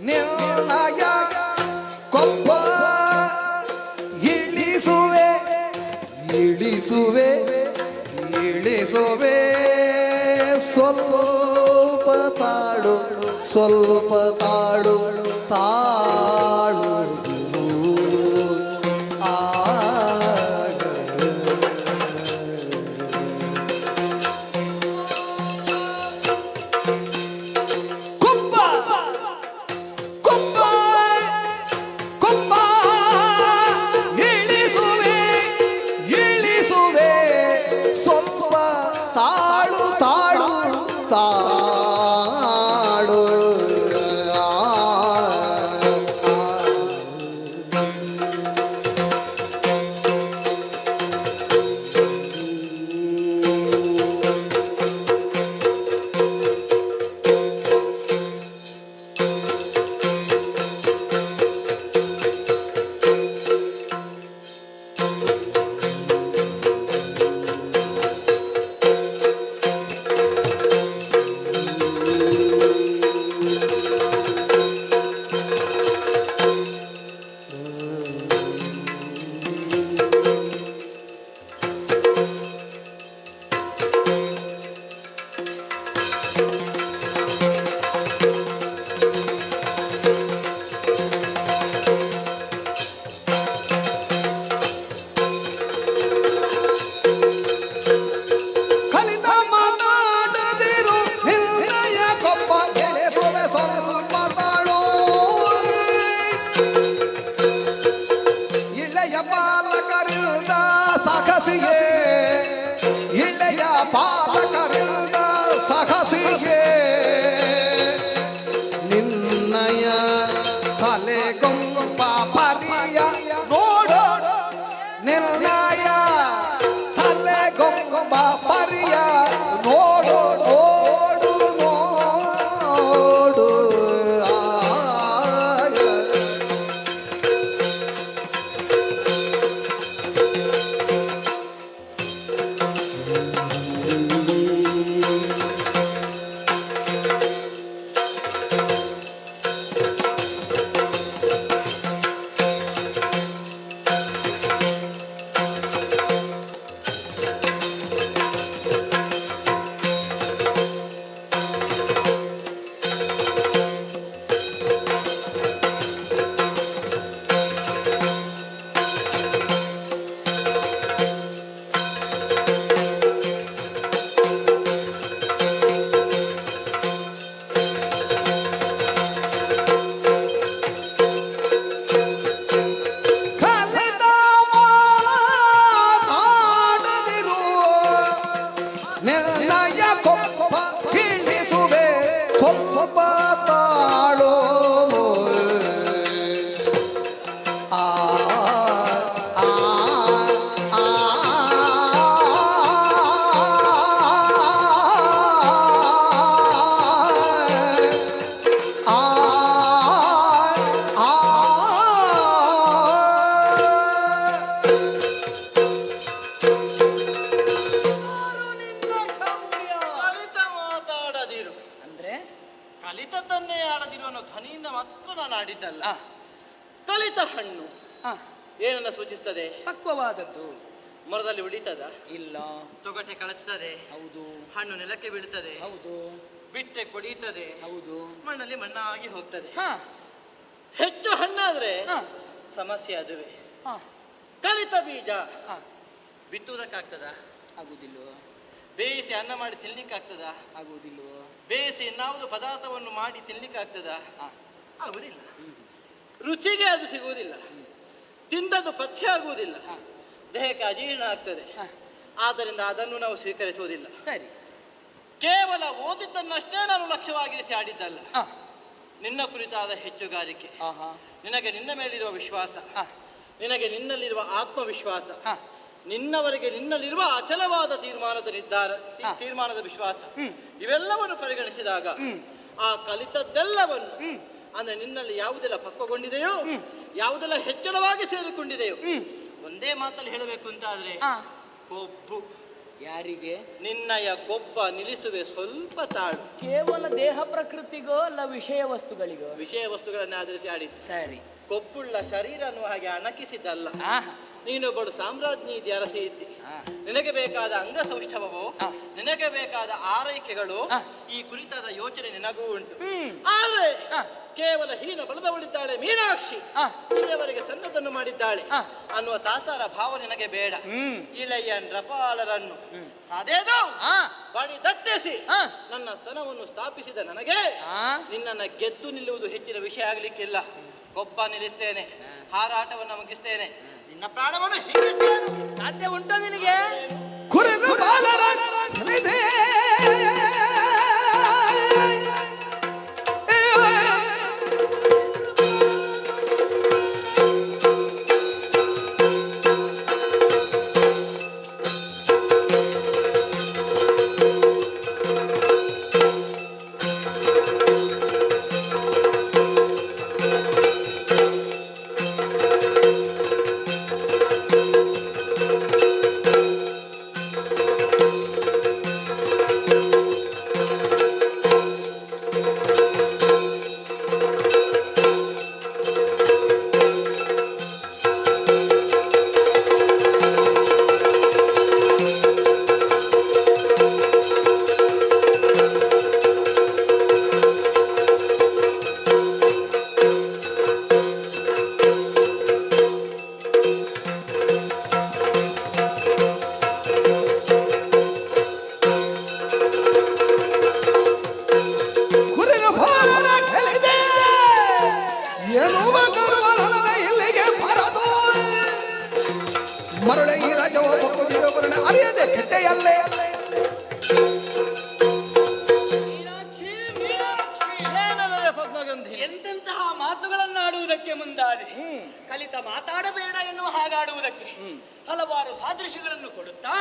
ನಿರ್ಣಯ ಕೊಪ್ಪ ಇಳಿಸುವೆ ಇಳಿಸುವೆ ಇಳಿಸುವೆ, ಸ್ವಲ್ಪ ತಾಳು ಸ್ವಲ್ಪ ತಾಳು ತಾಳು ತಾಳು ಸಾಹಸಿಯೇ ಇಳೆಯ ಬಾಲಕರಿಂದ ಸಾಹಸಿಯೇ ನಿನ್ನಯ ತಲೆಗೊಂಬ ಪರಿಯ ನೋಡೋ ನಿನ್ನಯ ತಲೆಗೊಂಬ ಪರಿಯ ನೋಡು ನೋಡು ನೋಡು ನಿರ್ಣಯ ಕೊಪ್ಪ ಕಿಣಿಸುವೆ ಸ್ವಲ್ಪ ತಾಳೋ ಆ ಆ ಆ ಕಲಿತ ಮಾತಾಡದಿರು ಅಂದ್ರೆ ಕಲಿತದ್ದನ್ನೇ ಆಡದಿರು ಅನ್ನೋ ಧ್ವನಿಯಿಂದ ಮಾತ್ರ ನಾನು ಆಡಿದ್ದಲ್ಲ. ಕಲಿತ ಹಣ್ಣು ಏನನ್ನ ಸೂಚಿಸ್ತದೆ? ಪಕ್ವವಾದದ್ದು. ಮರದಲ್ಲಿ ಉಳಿತದ? ಇಲ್ಲ. ತೊಗಟೆ ಕಳಚುತ್ತದೆ? ಹೌದು. ಹಣ್ಣು ನೆಲಕ್ಕೆ ಬೀಳುತ್ತದೆ? ಹೌದು. ಬಿಟ್ಟೆ ಕೊಡೀತದೆ? ಹೌದು. ಮಣ್ಣಲ್ಲಿ ಮಣ್ಣಾಗಿ ಹೋಗ್ತದೆ. ಹೆಚ್ಚು ಹಣ್ಣಾದ್ರೆ ಸಮಸ್ಯೆ ಅದುವೇ. ಕಲಿತ ಬೀಜ ಬಿತ್ತುವುದಕ್ಕಾಗ್ತದ? ಆಗುವುದಿಲ್ವೋ? ಬೇಯಿಸಿ ಅನ್ನ ಮಾಡಿ ತಿನ್ಲಿಕ್ಕಾಗ್ತದ? ಆಗುವುದಿಲ್ವೋ? ಬೇಯಿಸಿ ಇನ್ನಾವುದು ಪದಾರ್ಥವನ್ನು ಮಾಡಿ ತಿನ್ಲಿಕ್ಕಾಗ್ತದ? ಆಗುವುದಿಲ್ಲ. ರುಚಿಗೆ ಅದು ಸಿಗುವುದಿಲ್ಲ. ತಿಂದದ್ದು ಪಥ್ಯ ಆಗುವುದಿಲ್ಲ. ದೇಹಕ್ಕೆ ಅಜೀರ್ಣ ಆಗ್ತದೆ. ಆದ್ದರಿಂದ ಅದನ್ನು ನಾವು ಸ್ವೀಕರಿಸುವುದಿಲ್ಲ. ಸರಿ. ಕೇವಲ ಓದಿದ್ದನ್ನಷ್ಟೇ ನಾನು ಲಕ್ಷ್ಯವಾಗಿರಿಸಿ ಆಡಿದ್ದಲ್ಲ. ನಿನ್ನ ಕುರಿತಾದ ಹೆಚ್ಚುಗಾರಿಕೆ, ನಿನಗೆ ನಿನ್ನ ಮೇಲಿರುವ ವಿಶ್ವಾಸ, ನಿನಗೆ ನಿನ್ನಲ್ಲಿರುವ ಆತ್ಮವಿಶ್ವಾಸ, ನಿನ್ನವರೆಗೆ ನಿನ್ನಲ್ಲಿರುವ ಅಚಲವಾದ ತೀರ್ಮಾನದ ವಿಶ್ವಾಸ, ಇವೆಲ್ಲವನ್ನು ಪರಿಗಣಿಸಿದಾಗ ಆ ಕಲಿತದ್ದೆಲ್ಲವನ್ನು ಅಂದ್ರೆ ನಿನ್ನಲ್ಲಿ ಯಾವುದೆಲ್ಲ ಪಕ್ವಗೊಂಡಿದೆಯೋ, ಯಾವುದೆಲ್ಲ ಹೆಚ್ಚಳವಾಗಿ ಸೇರಿಕೊಂಡಿದೆಯೋ, ಒಂದೇ ಮಾತಲ್ಲಿ ಹೇಳಬೇಕು ಅಂತಾದ್ರೆ ಕೊಬ್ಬು. ಯಾರಿಗೆ? ನಿನ್ನಯ ಕೊಬ್ಬ ನಿಲ್ಲಿಸುವೆ ಸ್ವಲ್ಪ ತಾಳು. ಕೇವಲ ದೇಹ ಪ್ರಕೃತಿಗೋ ಅಲ್ಲ ವಿಷಯ ವಸ್ತುಗಳಿಗೋ? ವಿಷಯ ವಸ್ತುಗಳನ್ನ ಆಧರಿಸಿ ಆಡಿದ್ದು. ಸರಿ. ಕೊಬ್ಬುಳ್ಳ ಶರೀರ ಅನ್ನುವ ಹಾಗೆ ಅಣಕಿಸಿದ್ದಲ್ಲ. ನೀನೊಬ್ಬಳು ಸಾಮ್ರಾಜ್ಞಿ ಇದ್ದಿ, ಅರಸಿ ಇದ್ದಿ. ನಿನಗೆ ಬೇಕಾದ ಅಂಗಸೌಷ್ಠವೋ, ನಿನಗೆ ಬೇಕಾದ ಆರೈಕೆಗಳು, ಈ ಕುರಿತಾದ ಯೋಚನೆ ನಿನಗೂ ಉಂಟು. ಆದ್ರೆ ಕೇವಲ ಹೀನ ಬಲದವಳಿದ್ದಾಳೆ ಮೀನಾಕ್ಷಿ, ಇಲ್ಲಿಯವರೆಗೆ ಸಣ್ಣದನ್ನು ಮಾಡಿದ್ದಾಳೆ ಅನ್ನುವ ತಾಸಾರ ಭಾವ ನಿನಗೆ ಬೇಡ. ಇಳೆಯಂಡ್ರಪಾಲರನ್ನು ಸಾದೇದು ಬಡಿ ದಟ್ಟಿಸಿ ನನ್ನ ಸ್ತನವನ್ನು ಸ್ಥಾಪಿಸಿದ ನನಗೆ ನಿನ್ನನ್ನು ಗೆದ್ದು ನಿಲ್ಲುವುದು ಹೆಚ್ಚಿನ ವಿಷಯ ಆಗ್ಲಿಕ್ಕಿಲ್ಲ. ಕೊಬ್ಬ ನಿಲ್ಲಿಸ್ತೇನೆ, ಹಾರಾಟವನ್ನು ಮುಗಿಸ್ತೇನೆ, ನಿನ್ನ ಪ್ರಾಣವನ್ನು ಹಿಂಗಿಸ್ತೇನೆ. ಸಾಧ್ಯ ಉಂಟು ನಿನಗೆ? ಕುರಿದು ಬಾಲರ ಮರಳ ಈ ರಾಜವ ಪಕ್ಕದಿರೋವರನ್ನ ಅರಿಯದೆ ಕೆಟ್ಟೆಯಲ್ಲೇ ಎಂತೆಂತಹ ಮಾತುಗಳನ್ನಾಡುವುದಕ್ಕೆ ಮುಂದಾದೆ. ಕಲಿತ ಮಾತಾಡಬೇಡ ಎನ್ನುವ ಹಾಗಾಡುವುದಕ್ಕೆ ಹಲವಾರು ಸಾದೃಶ್ಯಗಳನ್ನು ಕೊಡುತ್ತಾ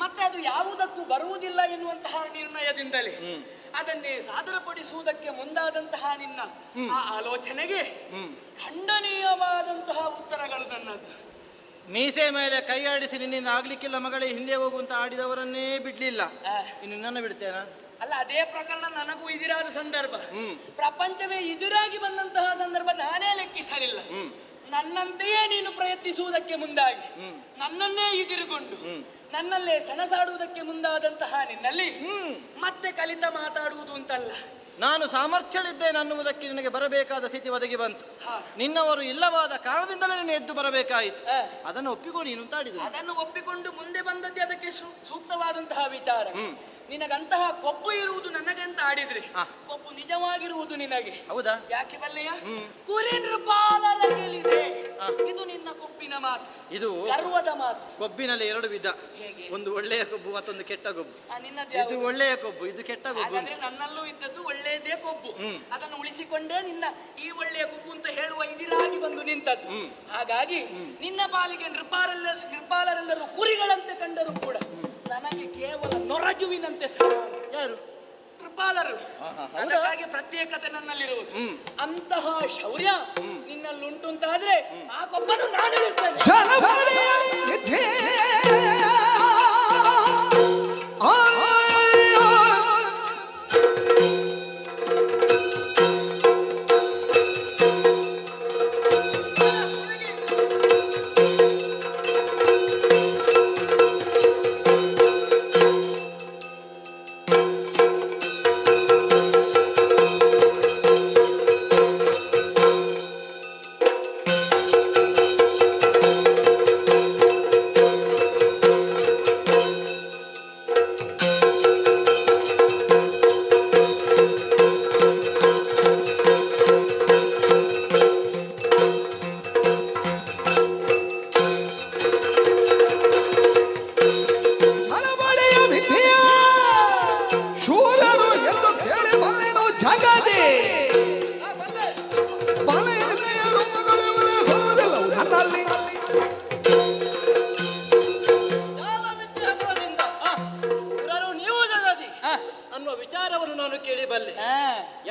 ಮತ್ತೆ ಅದು ಯಾವುದಕ್ಕೂ ಬರುವುದಿಲ್ಲ ಎನ್ನುವಂತಹ ನಿರ್ಣಯದಿಂದಲೇ ಅದನ್ನೇ ಸಾದರಪಡಿಸುವುದಕ್ಕೆ ಮುಂದಾದಂತಹ ನಿನ್ನ ಆ ಆಲೋಚನೆಗೆ ಖಂಡನೀಯವಾದಂತಹ ಉತ್ತರಗಳು ನನ್ನದು. ಮೀಸೆ ಮೇಲೆ ಕೈ ಆಡಿಸಿ ನಿನ್ನಿಂದ ಆಗ್ಲಿಕ್ಕಿಲ್ಲ ಮಗಳೇ, ಹಿಂದೆ ಹೋಗುವಂತ ಆಡಿದವರನ್ನೇ ಬಿಡ್ಲಿಲ್ಲ, ಇನ್ನು ನನ್ನ ಬಿಡ್ತೇನಾ? ಅಲ್ಲ, ಅದೇ ಪ್ರಕರಣ ನನಗೂ ಎದುರಾದ ಸಂದರ್ಭ, ಪ್ರಪಂಚವೇ ಎದುರಾಗಿ ಬಂದಂತಹ ಸಂದರ್ಭ ನಾನೇ ಲೆಕ್ಕಿಸಲಿಲ್ಲ. ನನ್ನಂತೆಯೇ ನೀನು ಪ್ರಯತ್ನಿಸುವುದಕ್ಕೆ ಮುಂದಾಗಿ ನನ್ನನ್ನೇ ಎದುರುಗೊಂಡು ನನ್ನಲ್ಲೇ ಸಣಸಾಡುವುದಕ್ಕೆ ಮುಂದಾದಂತಹ ನಿನ್ನಲ್ಲಿ ಮತ್ತೆ ಕಲಿತ ಮಾತಾಡುವುದು ಅಂತಲ್ಲ, ನಾನು ಸಾಮರ್ಥ್ಯಳಿದ್ದೇನೆ ಅನ್ನುವುದಕ್ಕೆ ನಿನಗೆ ಬರಬೇಕಾದ ಸ್ಥಿತಿ ಒದಗಿ ಬಂತು. ನಿನ್ನವರು ಇಲ್ಲವಾದ ಕಾರಣದಿಂದಲೇ ನೀನು ಎದ್ದು ಬರಬೇಕಾಯಿತು. ಅದನ್ನು ಒಪ್ಪಿಕೊಂಡು ನೀನು ತಾಡಿದೆ. ಅದನ್ನು ಒಪ್ಪಿಕೊಂಡು ಮುಂದೆ ಬಂದದ್ದೇ ಅದಕ್ಕೆ ಸೂಕ್ತವಾದಂತಹ ವಿಚಾರ. ನಿನಗಂತಹ ಕೊಬ್ಬು ಇರುವುದು ನನಗಂತ ಆಡಿದ್ರೆ ಕೊಬ್ಬು ನಿಜವಾಗಿರುವುದು ನಿನಗೆ. ಹೌದಾ? ಯಾಕೆ ಬಲ್ಲೆಯ? ಕುರಿ ನೃಪಾಲರ ಗೆಲಿದೆ, ಇದು ನಿನ್ನ ಕೊಬ್ಬಿನ ಮಾತು, ಇದು ಗರ್ವದ ಮಾತು. ಕೊಬ್ಬಿನಲ್ಲಿ ಎರಡು ವಿಧ, ಒಂದು ಒಳ್ಳೆಯ ಕೊಬ್ಬು ಮತ್ತೊಂದು ಕೆಟ್ಟ ಕೊಬ್ಬು. ಇದು ಒಳ್ಳೆಯ ಕೊಬ್ಬು, ಇದು ಕೆಟ್ಟ ಕೊಬ್ಬು. ನನ್ನಲ್ಲೂ ಇದ್ದದ್ದು ಒಳ್ಳೆಯದೇ ಕೊಬ್ಬು, ಅದನ್ನು ಉಳಿಸಿಕೊಂಡೇ ನಿನ್ನ ಈ ಒಳ್ಳೆಯ ಕೊಬ್ಬು ಅಂತ ಹೇಳುವ ಇದಿರಾಗಿ ಬಂದು ನಿಂತದ್ದು. ಹಾಗಾಗಿ ನಿನ್ನ ಪಾಲಿಗೆ ನೃಪಾಲರೆಲ್ಲರೂ ಕುರಿಗಳಂತೆ ಕಂಡರೂ ಕೂಡ ನನಗೆ ಕೇವಲ ನೊರಜುವಿನಂತೆ ಸಮಾನ. ಯಾರು? ಕೃಪಾಲರು. ಅದಕ್ಕಾಗಿ ಪ್ರತ್ಯೇಕತೆ ನನ್ನಲ್ಲಿರುವುದು. ಅಂತಹ ಶೌರ್ಯ ನಿನ್ನಲ್ಲುಂಟು ಅಂತಾದ್ರೆ ಆ ಕೊಬ್ಬನ್ನು ನಾನು ಇಳಿಸ್ತೇನೆ.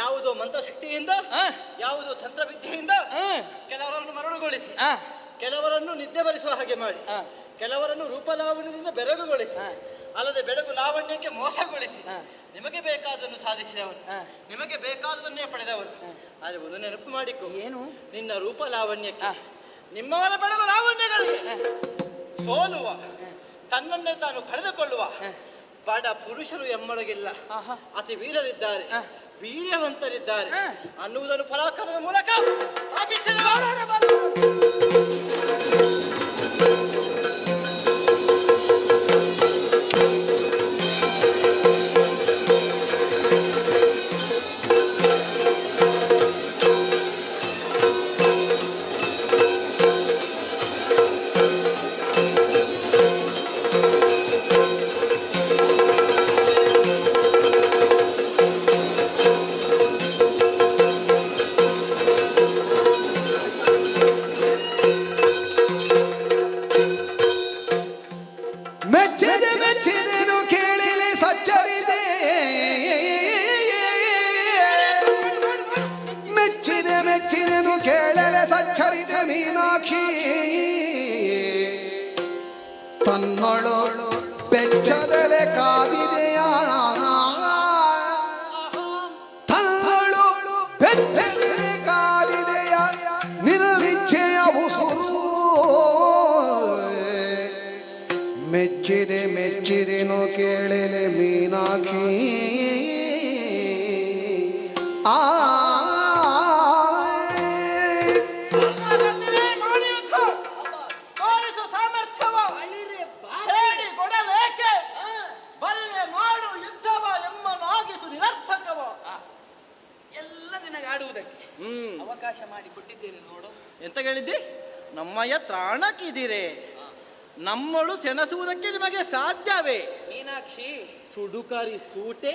ಯಾವುದೋ ಮಂತ್ರಶಕ್ತಿಯಿಂದ, ಯಾವುದೋ ತಂತ್ರವಿದ್ಯೆಯಿಂದ ಕೆಲವರನ್ನು ಮರಳುಗೊಳಿಸಿ, ಕೆಲವರನ್ನು ನಿದ್ದೆ ಬರಿಸುವ ಹಾಗೆ ಮಾಡಿ, ಕೆಲವರನ್ನು ರೂಪಲಾವಣ್ಯದಿಂದ ಬೆರಗುಗೊಳಿಸಿ, ಅಲ್ಲದೆ ಬೆಳಗು ಲಾವಣ್ಯಕ್ಕೆ ಮೋಸಗೊಳಿಸಿ ನಿಮಗೆ ಬೇಕಾದನ್ನು ಸಾಧಿಸಿದವರು, ನಿಮಗೆ ಬೇಕಾದನ್ನೇ ಪಡೆದವರು. ಆದರೆ ಒಂದು ನೆನಪು ಮಾಡಿಕೊ, ಏನು? ನಿನ್ನ ರೂಪ ಲಾವಣ್ಯಕ್ಕೆ, ನಿಮ್ಮವರ ಬೆಳಗು ಲಾವಣ್ಯಗಳಿಗೆ ಸೋಲುವ, ತನ್ನನ್ನೇ ತಾನು ಕಳೆದುಕೊಳ್ಳುವ ಬಡ ಪುರುಷರು ಎಮ್ಮೊಳಗಿಲ್ಲ. ಅತಿ ವೀರರಿದ್ದಾರೆ, ವೀರ್ಯವಂತರಿದ್ದಾರೆ ಅನ್ನುವುದನ್ನು ಪರಾಕ್ರಮದ ಮೂಲಕ ಸಚ್ಚರಿದೆ ಮೀನಾಕ್ಷಿ ತನ್ನೊಳು ಬೆಚ್ಚದಲೆ ಕಾದಿದೆಯ, ತನ್ನೊಳು ಬೆಚ್ಚದಲೆ ಕಾದಿದೆಯ ನಿಲ್ವಿಚ್ಛೆಯ ಉಸುರು. ಮೆಚ್ಚಿದೆ ಮೆಚ್ಚಿದೆನು ಕೇಳಲೆ ಮೀನಾಕ್ಷಿ ಅವಕಾಶ ಮಾಡಿ ಕೊಟ್ಟಿದ್ದೇನೆ ನೋಡು. ಎಂತ ಹೇಳಿದ್ದಿ? ನಮ್ಮಯ್ಯ ತ್ರಾಣಕ್ಕಿದ್ದೀರೆ. ನಮ್ಮಳು ಸೆಣಸುವುದಕ್ಕೆ ನಿಮಗೆ ಸಾಧ್ಯವೇ? ಮೀನಾಕ್ಷಿ, ಸುಡುಕಾರಿ ಸೂಟೆ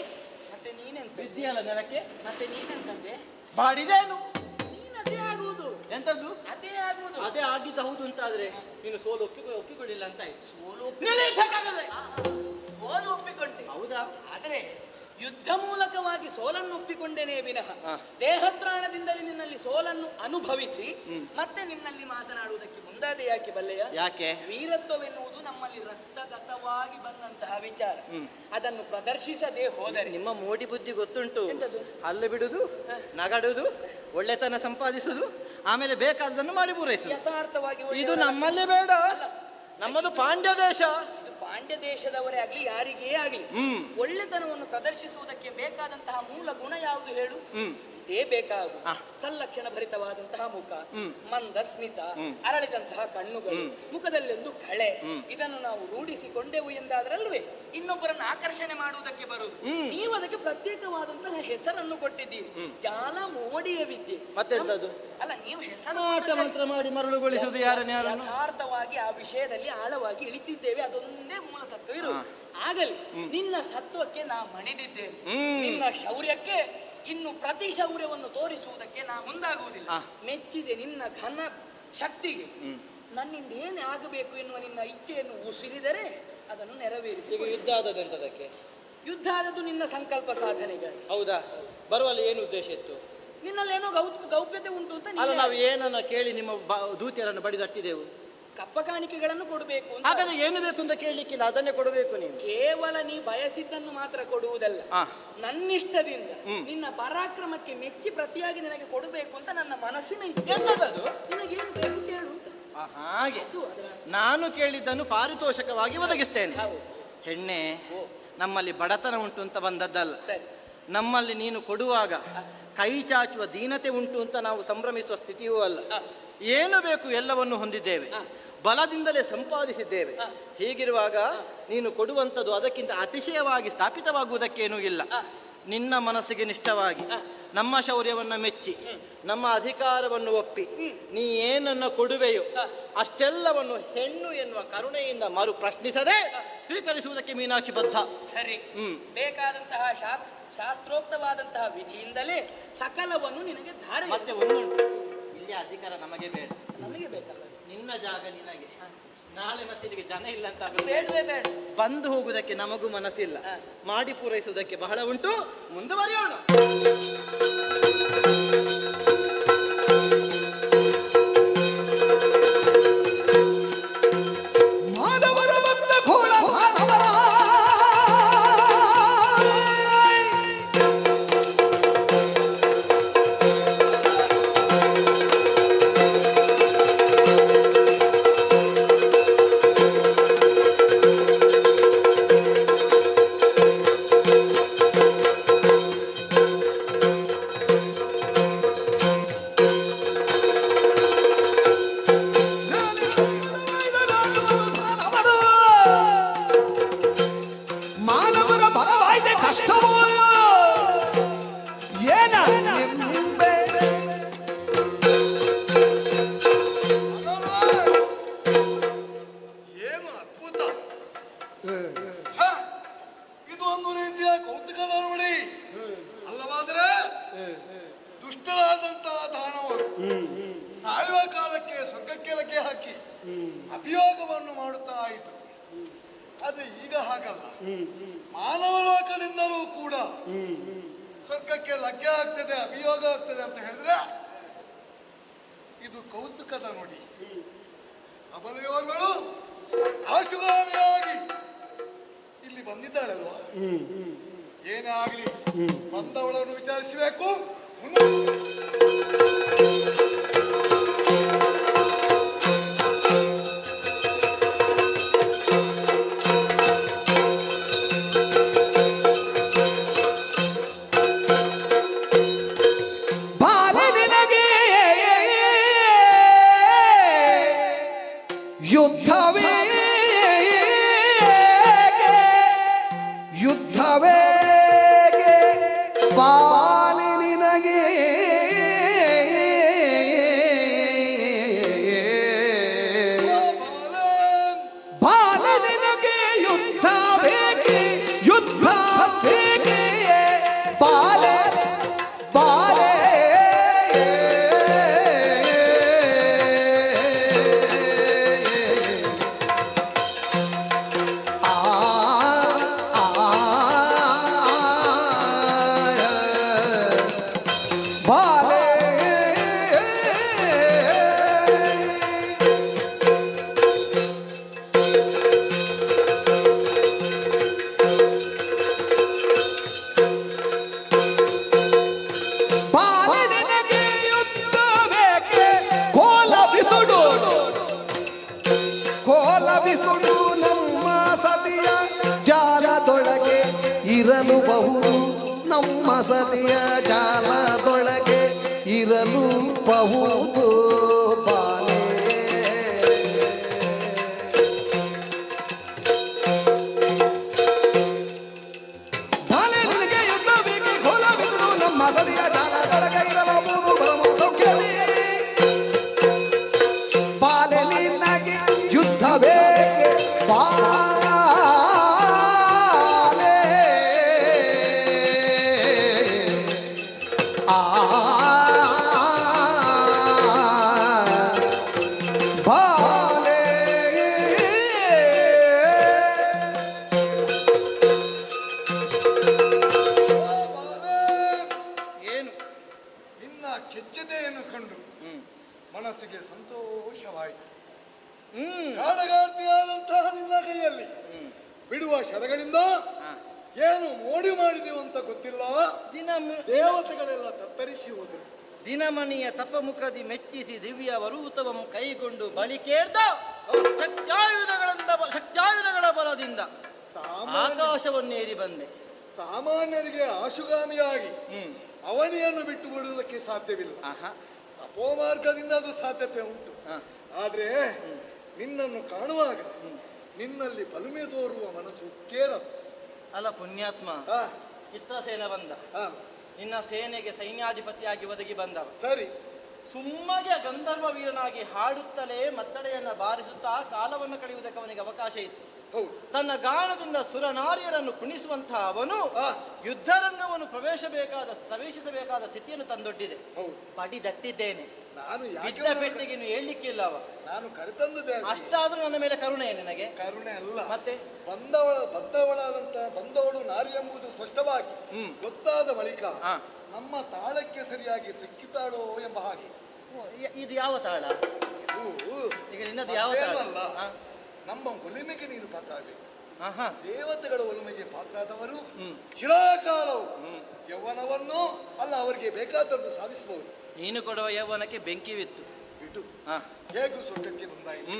ಮತ್ತೆ ನೀನೆಂತ ವಿದ್ಯೆಯಲ್ಲ ನೆನಕ್ಕೆ ಮತ್ತೆ ನೀನೆಂತಂದೆ? ಬಾಡಿದೇನು? ಅದೇ ಆಗುವುದು. ಎಂತದ್ದು? ಅದೇ ಆಗುವುದು. ಅದೇ ಆಗಿದ್ದ ಹೌದು ಅಂತಾದ್ರೆ ನೀನು ಸೋಲು ಒಪ್ಪಿಕೊಳ್ಳಿಲ್ಲ ಅಂತ ಆಯ್ತು. ಸೋಲು ಒಪ್ಪಿಕೊಂಡೆ. ಹೌದಾ? ಆದ್ರೆ ಯುದ್ಧ ಮೂಲಕವಾಗಿ ಸೋಲನ್ನು ಒಪ್ಪಿಕೊಂಡೇನೆ ವಿನಃ ದೇಹತ್ರಾಣದಿಂದಲೇ ನಿನ್ನಲ್ಲಿ ಸೋಲನ್ನು ಅನುಭವಿಸಿ ಮತ್ತೆ ನಿನ್ನಲ್ಲಿ ಮಾತನಾಡುವುದಕ್ಕೆ ಮುಂದಾದೆ ಯಾಕೆ ಬಲ್ಲೆಯ? ಯಾಕೆ? ವೀರತ್ವವೆನ್ನುವುದು ನಮ್ಮಲ್ಲಿ ರಕ್ತಗತವಾಗಿ ಬಂದಂತಹ ವಿಚಾರ. ಅದನ್ನು ಪ್ರದರ್ಶಿಸದೆ ಹೋದರೆ ನಿಮ್ಮ ಮೋಡಿ ಬುದ್ಧಿ ಗೊತ್ತುಂಟು. ಹಲ್ಲು ಬಿಡುದು, ನಗಡುದು, ಒಳ್ಳೆತನ ಸಂಪಾದಿಸುದು, ಆಮೇಲೆ ಬೇಕಾದನ್ನು ಮಾಡಿ ಪೂರೈಸುದು. ಯಥಾರ್ಥವಾಗಿ ಇದು ನಮ್ಮಲ್ಲಿ ಬೇಡ. ನಮ್ಮದು ಪಾಂಡ್ಯ ದೇಶ. ಪಾಂಡ್ಯ ದೇಶದವರೇ ಆಗ್ಲಿ ಯಾರಿಗೇ ಆಗ್ಲಿ ಒಳ್ಳೆತನವನ್ನು ಪ್ರದರ್ಶಿಸುವುದಕ್ಕೆ ಬೇಕಾದಂತಹ ಮೂಲ ಗುಣ ಯಾವುದು ಹೇಳು? ಇದೇ ಬೇಕಾಗು. ಸಲ್ಲಕ್ಷಣ ಭರಿತವಾದಂತಹ ಮುಖ, ಮಂದ ಸ್ಮಿತ, ಅರಳಿದಂತಹ ಕಣ್ಣುಗಳು, ಮುಖದಲ್ಲೊಂದು ಕಳೆ. ಇದನ್ನು ನಾವು ರೂಢಿಸಿಕೊಂಡೆವು ಎಂದಾದ್ರಲ್ವೇ ಇನ್ನೊಬ್ಬರನ್ನು ಆಕರ್ಷಣೆ ಮಾಡುವುದಕ್ಕೆ ಬರುವುದು. ನೀವು ಅದಕ್ಕೆ ಪ್ರತ್ಯೇಕವಾದಂತಹ ಹೆಸರನ್ನು ಕೊಟ್ಟಿದ್ದೀರಿ, ಜಾಲ ಮೋಡಿಯ ವಿದ್ಯೆ. ಮತ್ತೆಂತದ್ದು? ಅಲ್ಲ, ನೀವು ಹೆಸರು ಮಂತ್ರ ಮಾಡಿ ಮರಳುಗೊಳಿಸುವುದು ಯಾರನ್ನು? ಯಥಾರ್ಥವಾಗಿ ಆ ವಿಷಯದಲ್ಲಿ ಆಳವಾಗಿ ಇಳಿತಿದ್ದೇವೆ. ಅದೊಂದೇ ಮೂಲ ತತ್ವ ಇರುವುದು. ಆಗಲಿ ನಿನ್ನ ಸತ್ವಕ್ಕೆ ನಾ ಮಣಿದಿದ್ದೇನೆ, ನಿನ್ನ ಶೌರ್ಯಕ್ಕೆ ಇನ್ನು ಪ್ರತಿ ಶೌರ್ಯವನ್ನು ತೋರಿಸುವುದಕ್ಕೆ ನಾ ಮುಂದಾಗುವುದಿಲ್ಲ. ಮೆಚ್ಚಿದೆ ನಿನ್ನ ಘನ ಶಕ್ತಿಗೆ. ನನ್ನಿಂದ ಏನೇ ಆಗಬೇಕು ಎನ್ನುವ ನಿನ್ನ ಇಚ್ಛೆಯನ್ನು ಉಸಿರಿದರೆ ಅದನ್ನು ನೆರವೇರಿಸಿ. ಈಗ ಯುದ್ಧ ಆದದೆಂತದಕ್ಕೆ? ಯುದ್ಧ ಆದದ್ದು ನಿನ್ನ ಸಂಕಲ್ಪ ಸಾಧನೆಗಾಗಿ. ಹೌದಾ? ಬರುವಲ್ಲಿ ಏನು ಉದ್ದೇಶ ಇತ್ತು? ನಿನ್ನಲ್ಲೇನೋ ಗೌಪ್ಯತೆ ಉಂಟು ಅಂತ. ಅಲ್ಲ, ನಾವು ಏನನ್ನ ಕೇಳಿ ನಿಮ್ಮ ದೂತಿಯರನ್ನು ಬಡಿದಟ್ಟಿದೆವು? ಕಪ್ಪ ಕಾಣಿಕೆಗಳನ್ನು ಕೊಡಬೇಕು. ಹಾಗಾದ್ರೆ ಏನು ಬೇಕು ಅಂತ ಕೇಳಲಿಕ್ಕಿಲ್ಲ, ಅದನ್ನೇ ಕೊಡಬೇಕು. ನೀವು ಕೇವಲ ನೀ ಬಯಸಿದ್ದನ್ನು ಮಾತ್ರ ಕೊಡುವುದಲ್ಲ, ನನ್ನಿಷ್ಟದಿಂದ ನಿನ್ನ ಪರಾಕ್ರಮಕ್ಕೆ ಮೆಚ್ಚಿ ಪ್ರತಿಯಾಗಿ ನಿನಗೆ ಕೊಡಬೇಕು ಅಂತ ನನ್ನ ಮನಸ್ಸಿನ ಇಚ್ಛೆ. ನಿನಗೇನು ಬೇಕು ಕೇಳು. ಹಾಗೆ ನಾನು ಕೇಳಿದ್ದನ್ನು ಪಾರಿತೋಷಕವಾಗಿ ಒದಗಿಸ್ತೇನೆ. ಹೆಣ್ಣೆ, ನಮ್ಮಲ್ಲಿ ಬಡತನ ಉಂಟು ಅಂತ ಬಂದದ್ದಲ್ಲ. ನಮ್ಮಲ್ಲಿ ನೀನು ಕೊಡುವಾಗ ಕೈ ಚಾಚುವ ದೀನತೆ ಉಂಟು ಅಂತ ನಾವು ಸಂಭ್ರಮಿಸುವ ಸ್ಥಿತಿಯೂ ಅಲ್ಲ. ಏನು ಬೇಕು ಎಲ್ಲವನ್ನು ಹೊಂದಿದ್ದೇವೆ, ಬಲದಿಂದಲೇ ಸಂಪಾದಿಸಿದ್ದೇವೆ. ಹೀಗಿರುವಾಗ ನೀನು ಕೊಡುವಂಥದ್ದು ಅದಕ್ಕಿಂತ ಅತಿಶಯವಾಗಿ ಸ್ಥಾಪಿತವಾಗುವುದಕ್ಕೇನೂ ಇಲ್ಲ. ನಿನ್ನ ಮನಸ್ಸಿಗೆ ನಿಷ್ಠವಾಗಿ ನಮ್ಮ ಶೌರ್ಯವನ್ನು ಮೆಚ್ಚಿ ನಮ್ಮ ಅಧಿಕಾರವನ್ನು ಒಪ್ಪಿ ನೀ ಏನನ್ನ ಕೊಡುವೆಯೋ ಅಷ್ಟೆಲ್ಲವನ್ನು ಹೆಣ್ಣು ಎನ್ನುವ ಕರುಣೆಯಿಂದ ಮರು ಪ್ರಶ್ನಿಸದೆ ಸ್ವೀಕರಿಸುವುದಕ್ಕೆ ಮೀನಾಕ್ಷಿ ಬದ್ಧ. ಸರಿ, ಬೇಕಾದಂತಹ ಶಾಸ್ತ್ರೋಕ್ತವಾದಂತಹ ವಿಧಿಯಿಂದಲೇ ಸಕಲವನ್ನು ನಿನಗೆ ಧಾರೆ. ಮತ್ತೆ ಒಂದುಂಟು, ಇಲ್ಲಿ ಅಧಿಕಾರ ನಮಗೆ ಬೇಡ. ನಮಗೆ ಬೇಕಲ್ಲ, ನಿನ್ನ ಜಾಗ ನಿನಗೆ. ನಾಳೆ ಮತ್ತೆ ನಿನಗೆ ಜನ ಇಲ್ಲ ಅಂತ ಬೇಡವೇ ಬೇಡ. ಬಂದು ಹೋಗುವುದಕ್ಕೆ ನಮಗೂ ಮನಸ್ಸಿಲ್ಲ, ಮಾಡಿ ಪೂರೈಸುವುದಕ್ಕೆ ಬಹಳ ಉಂಟು. ಮುಂದುವರಿಯೋಣ. ಇದು ಒಂದು ರೀತಿಯ ಕೌತುಕದ ನೋಡಿ. ಅಲ್ಲವಾದ್ರೆ ದುಷ್ಟರಾದಂತಹ ದಾನವರು ಸಾಯುವ ಕಾಲಕ್ಕೆ ಸ್ವರ್ಗಕ್ಕೆ ಲಗ್ಗೆ ಹಾಕಿ ಅಭಿಯೋಗವನ್ನು ಮಾಡುತ್ತಾ ಆಯಿತು. ಆದ್ರೆ ಈಗ ಹಾಗಲ್ಲ. ಮಾನವ ಲೋಕದಿಂದಲೂ ಕೂಡ ಸ್ವರ್ಗಕ್ಕೆ ಲಗ್ಗೆ ಆಗ್ತದೆ, ಅಭಿಯೋಗ ಆಗ್ತದೆ ಅಂತ ಹೇಳಿದ್ರೆ ಇದು ಕೌತುಕದ ನುಡಿ. ಅಬಲೆಯೋರ್ಗಳು ಆಶುಗಾಮಿಯಾಗಿ ಇಲ್ಲಿ ಬಂದಿದ್ದಾಳಲ್ವಾ? ಏನೇ ಆಗ್ಲಿ ಬಂದವಳನ್ನು ವಿಚಾರಿಸಬೇಕು. ಯುದ್ಧವೇ ಯುದ್ಧವೇ ಬಾಲಿ ನಿನಗೆ ತೋರಿಸಬಹುದು ನಮ್ಮ ಸತಿಯ ಜಾಲದೊಳಗೆ ಇರಲು ಬಹುದು ಬಾಲೆ ಬಾಲೆ ನಿನಗೆ ಯುದ್ಧವೇಕೆ ಘೋಲವಿದು ನಮ್ಮ ಸತಿಯ ಜಾಲದೊಳಗೆ ಇರಬಹುದು ಪರಮ ಸೌಖ್ಯವೇ ಬಾಲೆ ನಿನಗೆ ಯುದ್ಧವೇಕೆ ಏನು ನಿನ್ನ ಕೆಚ್ಚದೆಯನ್ನು ಕಂಡು ಮನಸ್ಸಿಗೆ ಸಂತೋಷವಾಯಿತು. ಕಾಡಗಾರ್ತಿಯಾದಂತಹ ನಿನ್ನ ಕೈಯಲ್ಲಿ ಬಿಡುವ ಶರಗಳಿಂದ ಏನು ಮೋಡಿ ಮಾಡಿದೆವು ಅಂತ ಗೊತ್ತಿಲ್ಲ. ದೇವತೆಗಳೆಲ್ಲ ತತ್ತರಿಸಿ ಹೋದರು. ದಿನಮಣಿಯ ತಪಮುಖದಿ ಮೆಚ್ಚಿಸಿ ದಿವ್ಯ ವರೂತವಂ ಕೈಗೊಂಡು ಬಳಿ ಕೇಳ್ದ ಶಕ್ತ್ಯಾಯುಧಗಳ ಬಲದಿಂದ ಆಕಾಶವನ್ನೇರಿ ಬಂದೆ. ಸಾಮಾನ್ಯರಿಗೆ ಆಶುಗಾಮಿಯಾಗಿ ಅವನಿಯನ್ನು ಬಿಟ್ಟು ಬಿಡುವುದಕ್ಕೆ ಸಾಧ್ಯವಿಲ್ಲ. ತಪೋಮಾರ್ಗದಿಂದ ಅದು ಸಾಧ್ಯತೆ ಉಂಟು. ಆದ್ರೆ ನಿನ್ನನ್ನು ಕಾಣುವಾಗ ನಿನ್ನಲ್ಲಿ ಬಲುಮೆ ತೋರುವ ಮನಸ್ಸು ಕೇರದು. ಅಲ್ಲ ಪುಣ್ಯಾತ್ಮ, ಚಿತ್ರಸೇನ ಬಂದ, ನಿನ್ನ ಸೇನೆಗೆ ಸೈನ್ಯಾಧಿಪತಿಯಾಗಿ ಒದಗಿ ಬಂದವ. ಸರಿ, ಸುಮ್ಮಗೆ ಗಂಧರ್ವ ವೀರನಾಗಿ ಹಾಡುತ್ತಲೇ ಮದ್ದಳೆಯನ್ನ ಬಾರಿಸುತ್ತಾ ಕಾಲವನ್ನು ಕಳೆಯುವುದಕ್ಕೆ ಅವನಿಗೆ ಅವಕಾಶ ಇತ್ತು. ತನ್ನ ಗಾನದಿಂದ ಸುರನಾರಿಯರನ್ನು ಕುಣಿಸುವಂತಹ ಅವನು ಯುದ್ಧರಂಗವನ್ನು ಪ್ರವೇಶಿಸಬೇಕಾದ ಸ್ಥಿತಿಯನ್ನು ತಂದೊಡ್ಡಿದೆ. ಪಡಿದಟ್ಟಿದ್ದೇನೆ, ಬಿದ್ದ ಪೆಟ್ಟಿಗೆ ಹೇಳಲಿಕ್ಕಿಲ್ಲ ಅವ. ನಾನು ಕರೆತಂದಿದ್ದೆ. ಅಷ್ಟಾದ್ರೂ ನನ್ನ ಮೇಲೆ ಕರುಣೆ ನಿನಗೆ? ಕರುಣೆ ಅಲ್ಲ, ಮತ್ತೆ ಬಂದವಳು ನಾರಿ ಎಂಬುದು ಸ್ಪಷ್ಟವಾಗಿ ಗೊತ್ತಾದ ಬಳಿಕ ನಮ್ಮ ತಾಳಕ್ಕೆ ಸರಿಯಾಗಿ ಸಿಕ್ಕಿತಾಳೋ ಎಂಬ ಹಾಗೆ. ಇದು ಯಾವ ತಾಳ? ಈಗ ನಿನ್ನದು ಯಾವ ತಾಳ? ನಮ್ಮ ಒಲಿಮೆಗೆ ನೀನು ಪಾತ್ರ ಆಗಬೇಕು. ದೇವತೆಗಳ ಒಲಿಮೆಗೆ ಪಾತ್ರ ಆದವರು ಚಿರಕಾಲವು ಯೌವನವನ್ನು ಅಲ್ಲ ಅವರಿಗೆ ಬೇಕಾದದ್ದು ಸಾಧಿಸಬಹುದು. ನೀನು ಕೊಡುವ ಯೌವನಕ್ಕೆ ಬೆಂಕಿ ಬಿತ್ತು ಬಿಟ್ಟು ಹೇಗೂ ಸೊಟ್ಟಕ್ಕೆ ಮುಂದಾಯಿತು.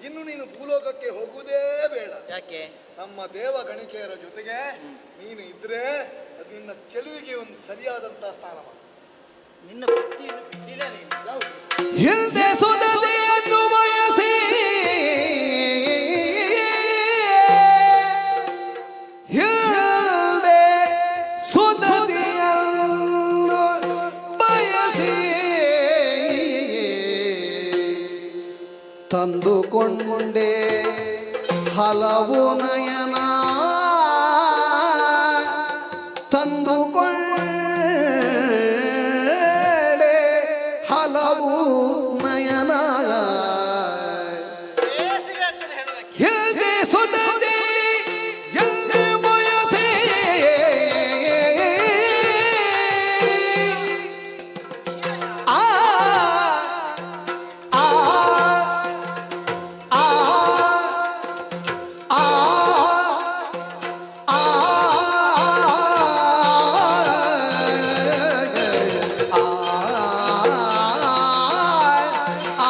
ಇನ್ನು ನೀನು ಭೂಲೋಕಕ್ಕೆ ಹೋಗುವುದೇ ಬೇಡ. ಯಾಕೆ? ನಮ್ಮ ದೇವ ಗಣಿಕೆಯರ ಜೊತೆಗೆ ನೀನು ಇದ್ರೆ ಅದು ನಿನ್ನ ಚೆಲುವಿಗೆ ಒಂದು ಸರಿಯಾದಂತಹ ಸ್ಥಾನಮಾನ. ನಿನ್ನ ಬುದ್ಧಿಯನ್ನು ಬಿಟ್ಟಿಲ್ಲ ನೀನು. ಹಿಂದೆ ಸುದತೆಯನ್ನು ಬಯಸಿ ಹಿಂದೆ ಸುದತೆಯನ್ನು ಬಯಸಿ ತಂದುಕೊಂಡೆ ಹಲವು ನಯನ ತಂದುಕೊಂಡೆ ಹಲವು ನಯನ ಹಿಂದೆ ಸುದತೆ ಎಲ್ಲಿ ಬಯಸಿ ಆ ಆ ಆ ಆ ಆ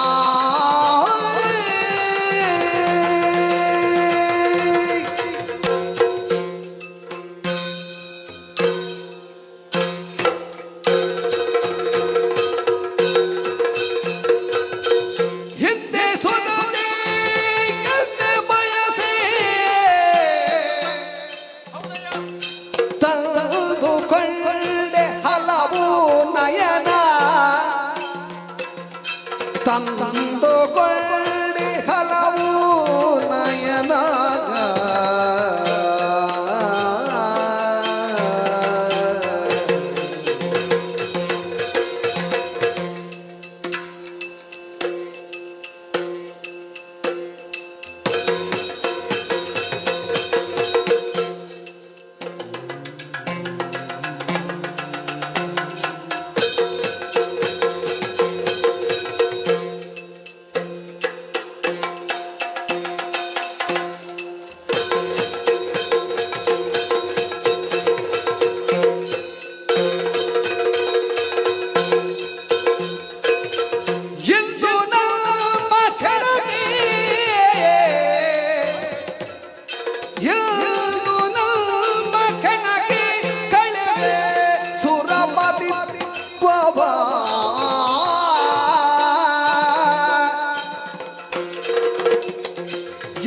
ಬಾ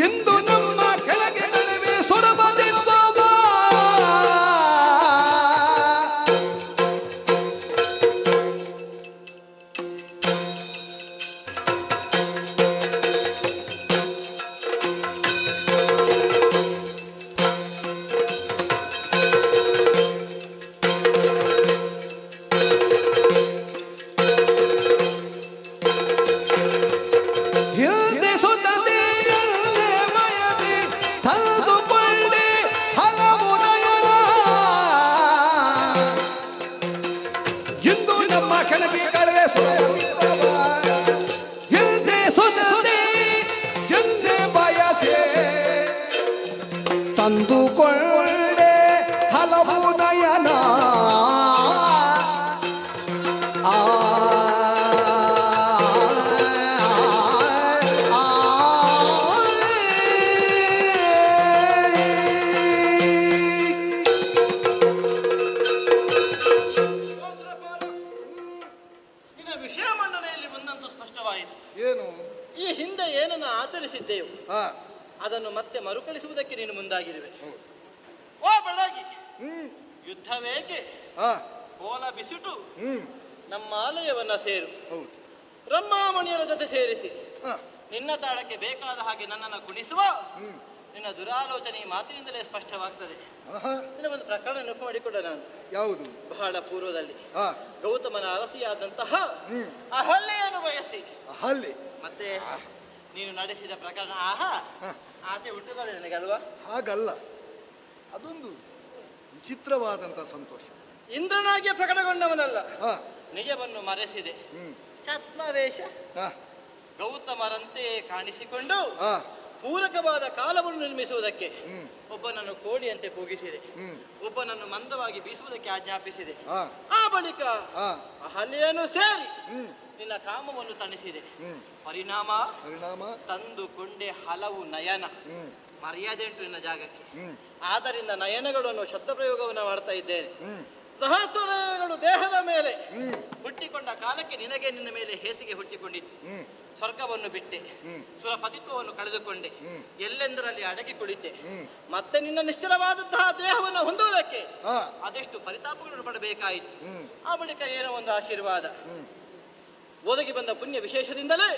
ಎಂದು ನಮ್ಮ ಕೆಳಗೆ ನಡುವೆ ಸೊರಬದಿಂದ ಬಾ ಹಿಂದೆ ಸುತ್ತದೆ ಎಲ್ಲೆ ಮಯದಿ ತಂದುಕೊಳ್ಳೆ ಹಲವು ನಯನ ಇಂದು ನಮ್ಮ ಕೆಳಗೆ ಕಳವೆ ಸೊರಬ ಹಿಂದೆ ಸುತ್ತದೆ ಎಂದೇ ಬಯಸೆ ತಂದುಕೊಳ್ಳೆ ಹಲವು ನಯನ ನಿನ್ನ ವಿಷಯ ಮಂಡನೆಯಲ್ಲಿ ಬಂದಂತೂ ಸ್ಪಷ್ಟವಾಯಿತು. ಏನು ಈ ಹಿಂದೆ ಏನನ್ನು ಆಚರಿಸಿದ್ದೆವು ಹಾ ಅದನ್ನು ಮತ್ತೆ ಮರುಕಳಿಸುವುದಕ್ಕೆ ನೀನು ಮುಂದಾಗಿರುವೆ. ಓ ಬಡಗಿ, ಯುದ್ಧವೇಕೆ? ಕೋಲ ಬಿಸಿಟು ನಮ್ಮ ಆಲಯವನ್ನ ಸೇರು. ಬ್ರಹ್ಮಾಮಣಿಯರ ಜೊತೆ ಸೇರಿಸಿ ನಿನ್ನ ತಾಳಕ್ಕೆ ಬೇಕಾದ ಹಾಗೆ ನನ್ನನ್ನು ಕುಣಿಸುವ. ನಿನ್ನ ದುರಾಲೋಚನೆ ಈ ಮಾತಿನಿಂದಲೇ ಸ್ಪಷ್ಟವಾಗ್ತದೆ. ನಿನ್ನ ಒಂದು ಪ್ರಕರಣ ನೆನಪು ಮಾಡಿಕೊಂಡ ನಾನು. ಯಾವುದು? ಬಹಳ ಪೂರ್ವದಲ್ಲಿ ಗೌತಮನ ಅರಸಿಯಾದಂತಹ ಅಹಲ್ಯೆಯನ್ನು ಬಯಸಿ ಅಹಲ್ಯೆ ಮತ್ತೆ ನೀನು ನಡೆಸಿದ ಪ್ರಕರಣ ಆಸೆ ಹುಟ್ಟುತ್ತದೆ ನನಗಲ್ವಾ? ಹಾಗಲ್ಲ, ಅದೊಂದು ವಿಚಿತ್ರವಾದಂತ ಸಂತೋಷ. ಇಂದ್ರನಾಗಿಯೇ ಪ್ರಕಟಗೊಂಡವನಲ್ಲ, ನಿಜವನ್ನು ಮರೆಸಿದೆ. ಛದ್ಮವೇಷ ಗೌತಮರಂತೆಯೇ ಕಾಣಿಸಿಕೊಂಡು ಪೂರಕವಾದ ಕಾಲವನ್ನು ನಿರ್ಮಿಸುವುದಕ್ಕೆ ಒಬ್ಬನನ್ನು ಕೋಡಿಯಂತೆ ಕೂಗಿಸಿದೆ, ಒಬ್ಬನನ್ನು ಮಂದವಾಗಿ ಬೀಸುವುದಕ್ಕೆ ಆಜ್ಞಾಪಿಸಿದೆ. ಆ ಬಳಿಕ ಅಹಲ್ಯೆಯನ್ನು ಸೇರಿ ನಿನ್ನ ಕಾಮವನ್ನು ತಣಿಸಿದೆ. ಪರಿಣಾಮ ತಂದುಕೊಂಡೆ ಹಲವು ನಯನ. ಮರ್ಯಾದೆ ಉಂಟು ನಿನ್ನ ಜಾಗಕ್ಕೆ. ಆದ್ದರಿಂದ ನಯನಗಳನ್ನು ಶಬ್ದ ಪ್ರಯೋಗವನ್ನು ಮಾಡ್ತಾ ಇದ್ದೇನೆ. ಸಹಸ್ರ ನಯನಗಳು ದೇಹದ ಮೇಲೆ ಹುಟ್ಟಿಕೊಂಡ ಕಾಲಕ್ಕೆ ನಿನಗೆ ನಿನ್ನ ಮೇಲೆ ಹೇಸಿಗೆ ಹುಟ್ಟಿಕೊಂಡಿತ್ತು. ಸ್ವರ್ಗವನ್ನು ಬಿಟ್ಟೆ, ಸುರಪತಿತ್ವವನ್ನು ಕಳೆದುಕೊಂಡೆ, ಎಲ್ಲೆಂದರಲ್ಲಿ ಅಡಗಿ ಕುಳಿತೆ. ಮತ್ತೆ ನಿನ್ನ ನಿಶ್ಚಲವಾದಂತಹ ದೇಹವನ್ನು ಹೊಂದುವುದಕ್ಕೆ ಅದೆಷ್ಟು ಪರಿತಾಪಗಳನ್ನು ಪಡಬೇಕಾಯಿತು. ಆ ಬಳಿಕ ಏನೋ ಒಂದು ಆಶೀರ್ವಾದ ಒದಗಿ ಬಂದ ಪುಣ್ಯ ವಿಶೇಷದಿಂದಲೇ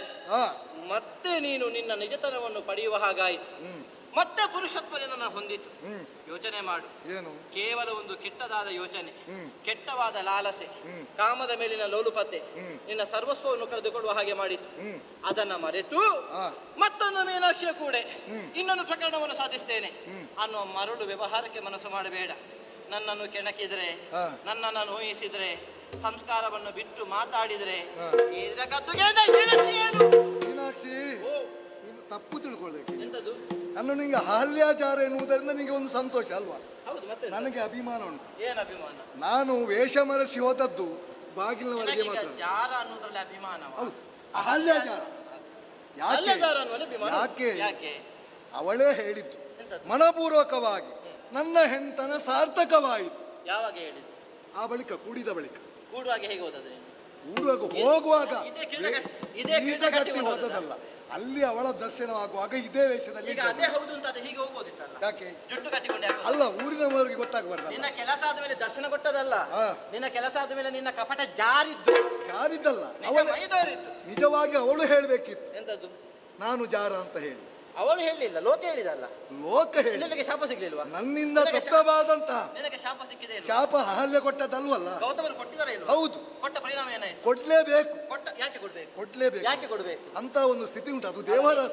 ಮತ್ತೆ ನೀನು ನಿನ್ನ ನಿಜತನವನ್ನು ಪಡೆಯುವ ಹಾಗಾಯಿತು. ಮತ್ತೆ ಪುರುಷತ್ವ ನಿನ್ನನ್ನು ಹೊಂದಿತು. ಯೋಚನೆ ಮಾಡು, ಏನು? ಕೇವಲ ಒಂದು ಕೆಟ್ಟದಾದ ಯೋಚನೆ, ಕೆಟ್ಟವಾದ ಲಾಲಸೆ, ಕಾಮದ ಮೇಲಿನ ಲೋಲುಪತೆ ನಿನ್ನ ಸರ್ವಸ್ವವನ್ನು ಕಳೆದುಕೊಳ್ಳುವ ಹಾಗೆ ಮಾಡಿತು. ಅದನ್ನ ಮರೆತು ಮತ್ತೊಂದು ಮೀನಾಕ್ಷಿಯ ಕೂಡ ಇನ್ನೊಂದು ಪ್ರಕರಣವನ್ನು ಸಾಧಿಸ್ತೇನೆ ಅನ್ನುವ ಮರಳು ವ್ಯವಹಾರಕ್ಕೆ ಮನಸ್ಸು ಮಾಡಬೇಡ. ನನ್ನನ್ನು ಕೆಣಕಿದ್ರೆ, ನನ್ನನ್ನು ನೋಯಿಸಿದ್ರೆ, ಸಂಸ್ಕಾರವನ್ನು ಬಿಟ್ಟು ಮಾತಾಡಿದ್ರೆ ಮೀನಾಕ್ಷಿ, ತಪ್ಪು ತಿಳ್ಕೊಳ್ಳಿ. ಎಂತದ್ದು? ನಾನು ನಿಂಗೆ ಅಹಲ್ಯಾಚಾರ ಎನ್ನುವುದರಿಂದ ನಿಂಗೆ ಒಂದು ಸಂತೋಷ ಅಲ್ವಾ? ಹೌದು, ಮತ್ತೆ ನನಗೆ ಅಭಿಮಾನ ಉಂಟು. ಏನು ಅಭಿಮಾನ? ನಾನು ವೇಷ ಮರೆಸಿ ಹೋದದ್ದು ಬಾಗಿಲಿನವರೆಗೆ ಮಾತ್ರ. ಜಾರ ಅನ್ನೋದ್ರಲ್ಲಿ ಅಭಿಮಾನ. ಹೌದು, ಅಹಲ್ಯಾಚಾರ. ಯಾಕೆ? ಅವಳೇ ಹೇಳಿದ್ದು ಮನಪೂರ್ವಕವಾಗಿ ನನ್ನ ಹೆಂಡತನ ಸಾರ್ಥಕವಾಯಿತು. ಯಾವಾಗ ಹೇಳಿದ್ದು? ಆ ಬಳಿಕ ಕೂಡಿದ ಬಳಿಕ. ಕೂಡುವಾಗ ಹೇಗೆ ಹೋದದ್ದು? ಕೂಡುವಾಗ ಹೋಗುವಾಗ ಕಟ್ಟಿ ಹೋದದಲ್ಲ, ಅಲ್ಲಿ ಅವಳ ದರ್ಶನವಾಗುವಾಗ ಇದೇ ವೇಷದಲ್ಲಿ. ಈಗ ಅದೇ ಹೌದು ಅಂತ ಅದು ಹೀಗೆ ಹೋಗೋದಿತ್ತಲ್ಲ? ಯಾಕೆ? ಜುಟ್ಟು ಕಟ್ಟಿಕೊಂಡೆ ಅಲ್ಲ, ಊರಿನವರಿಗೆ ಗೊತ್ತಾಗಬಾರ್ದು. ನಿನ್ನ ಕೆಲಸ ಆದ ಮೇಲೆ ದರ್ಶನ ಕೊಟ್ಟದಲ್ಲ, ನಿನ್ನ ಕೆಲಸ ಆದ ಮೇಲೆ ನಿನ್ನ ಕಪಟ ಜಾರಿದ್ದಲ್ಲ, ನಿಜವಾಗಿ ಅವಳು ಹೇಳಬೇಕಿತ್ತು. ಎಂತದ್ದು? ನಾನು ಜಾರ ಅಂತ ಹೇಳಿ. ಅವಳು ಹೇಳಲಿಲ್ಲ, ಲೋಕ ಹೇಳಿದಲ್ಲ. ಲೋಕ ಹೇಳಿ ನಿನಗೆ ಶಾಪ ಸಿಗ್ಲಿಲ್ವಾ? ನನ್ನಿಂದ ತಪ್ಪವಾದಂತಹ ನಿನಗೆ ಶಾಪ ಸಿಕ್ಕಿದೆ. ಶಾಪ ಅಹಲ್ಯ ಕೊಟ್ಟದಲ್ವಲ್ಲ? ಗೌತಮರು ಕೊಟ್ಟಿದ್ದಾರೆ ಇಲ್ವಾ? ಹೌದು. ಕೊಟ್ಟ ಪರಿಣಾಮ ಏನೇ? ಕೊಡ್ಲೇಬೇಕು. ಯಾಕೆ ಕೊಡ್ಬೇಕು? ಕೊಡ್ಲೇಬೇಕು. ಯಾಕೆ ಕೊಡ್ಬೇಕು ಅಂತ ಒಂದು ಸ್ಥಿತಿ ಉಂಟು, ಅದು ದೇವರ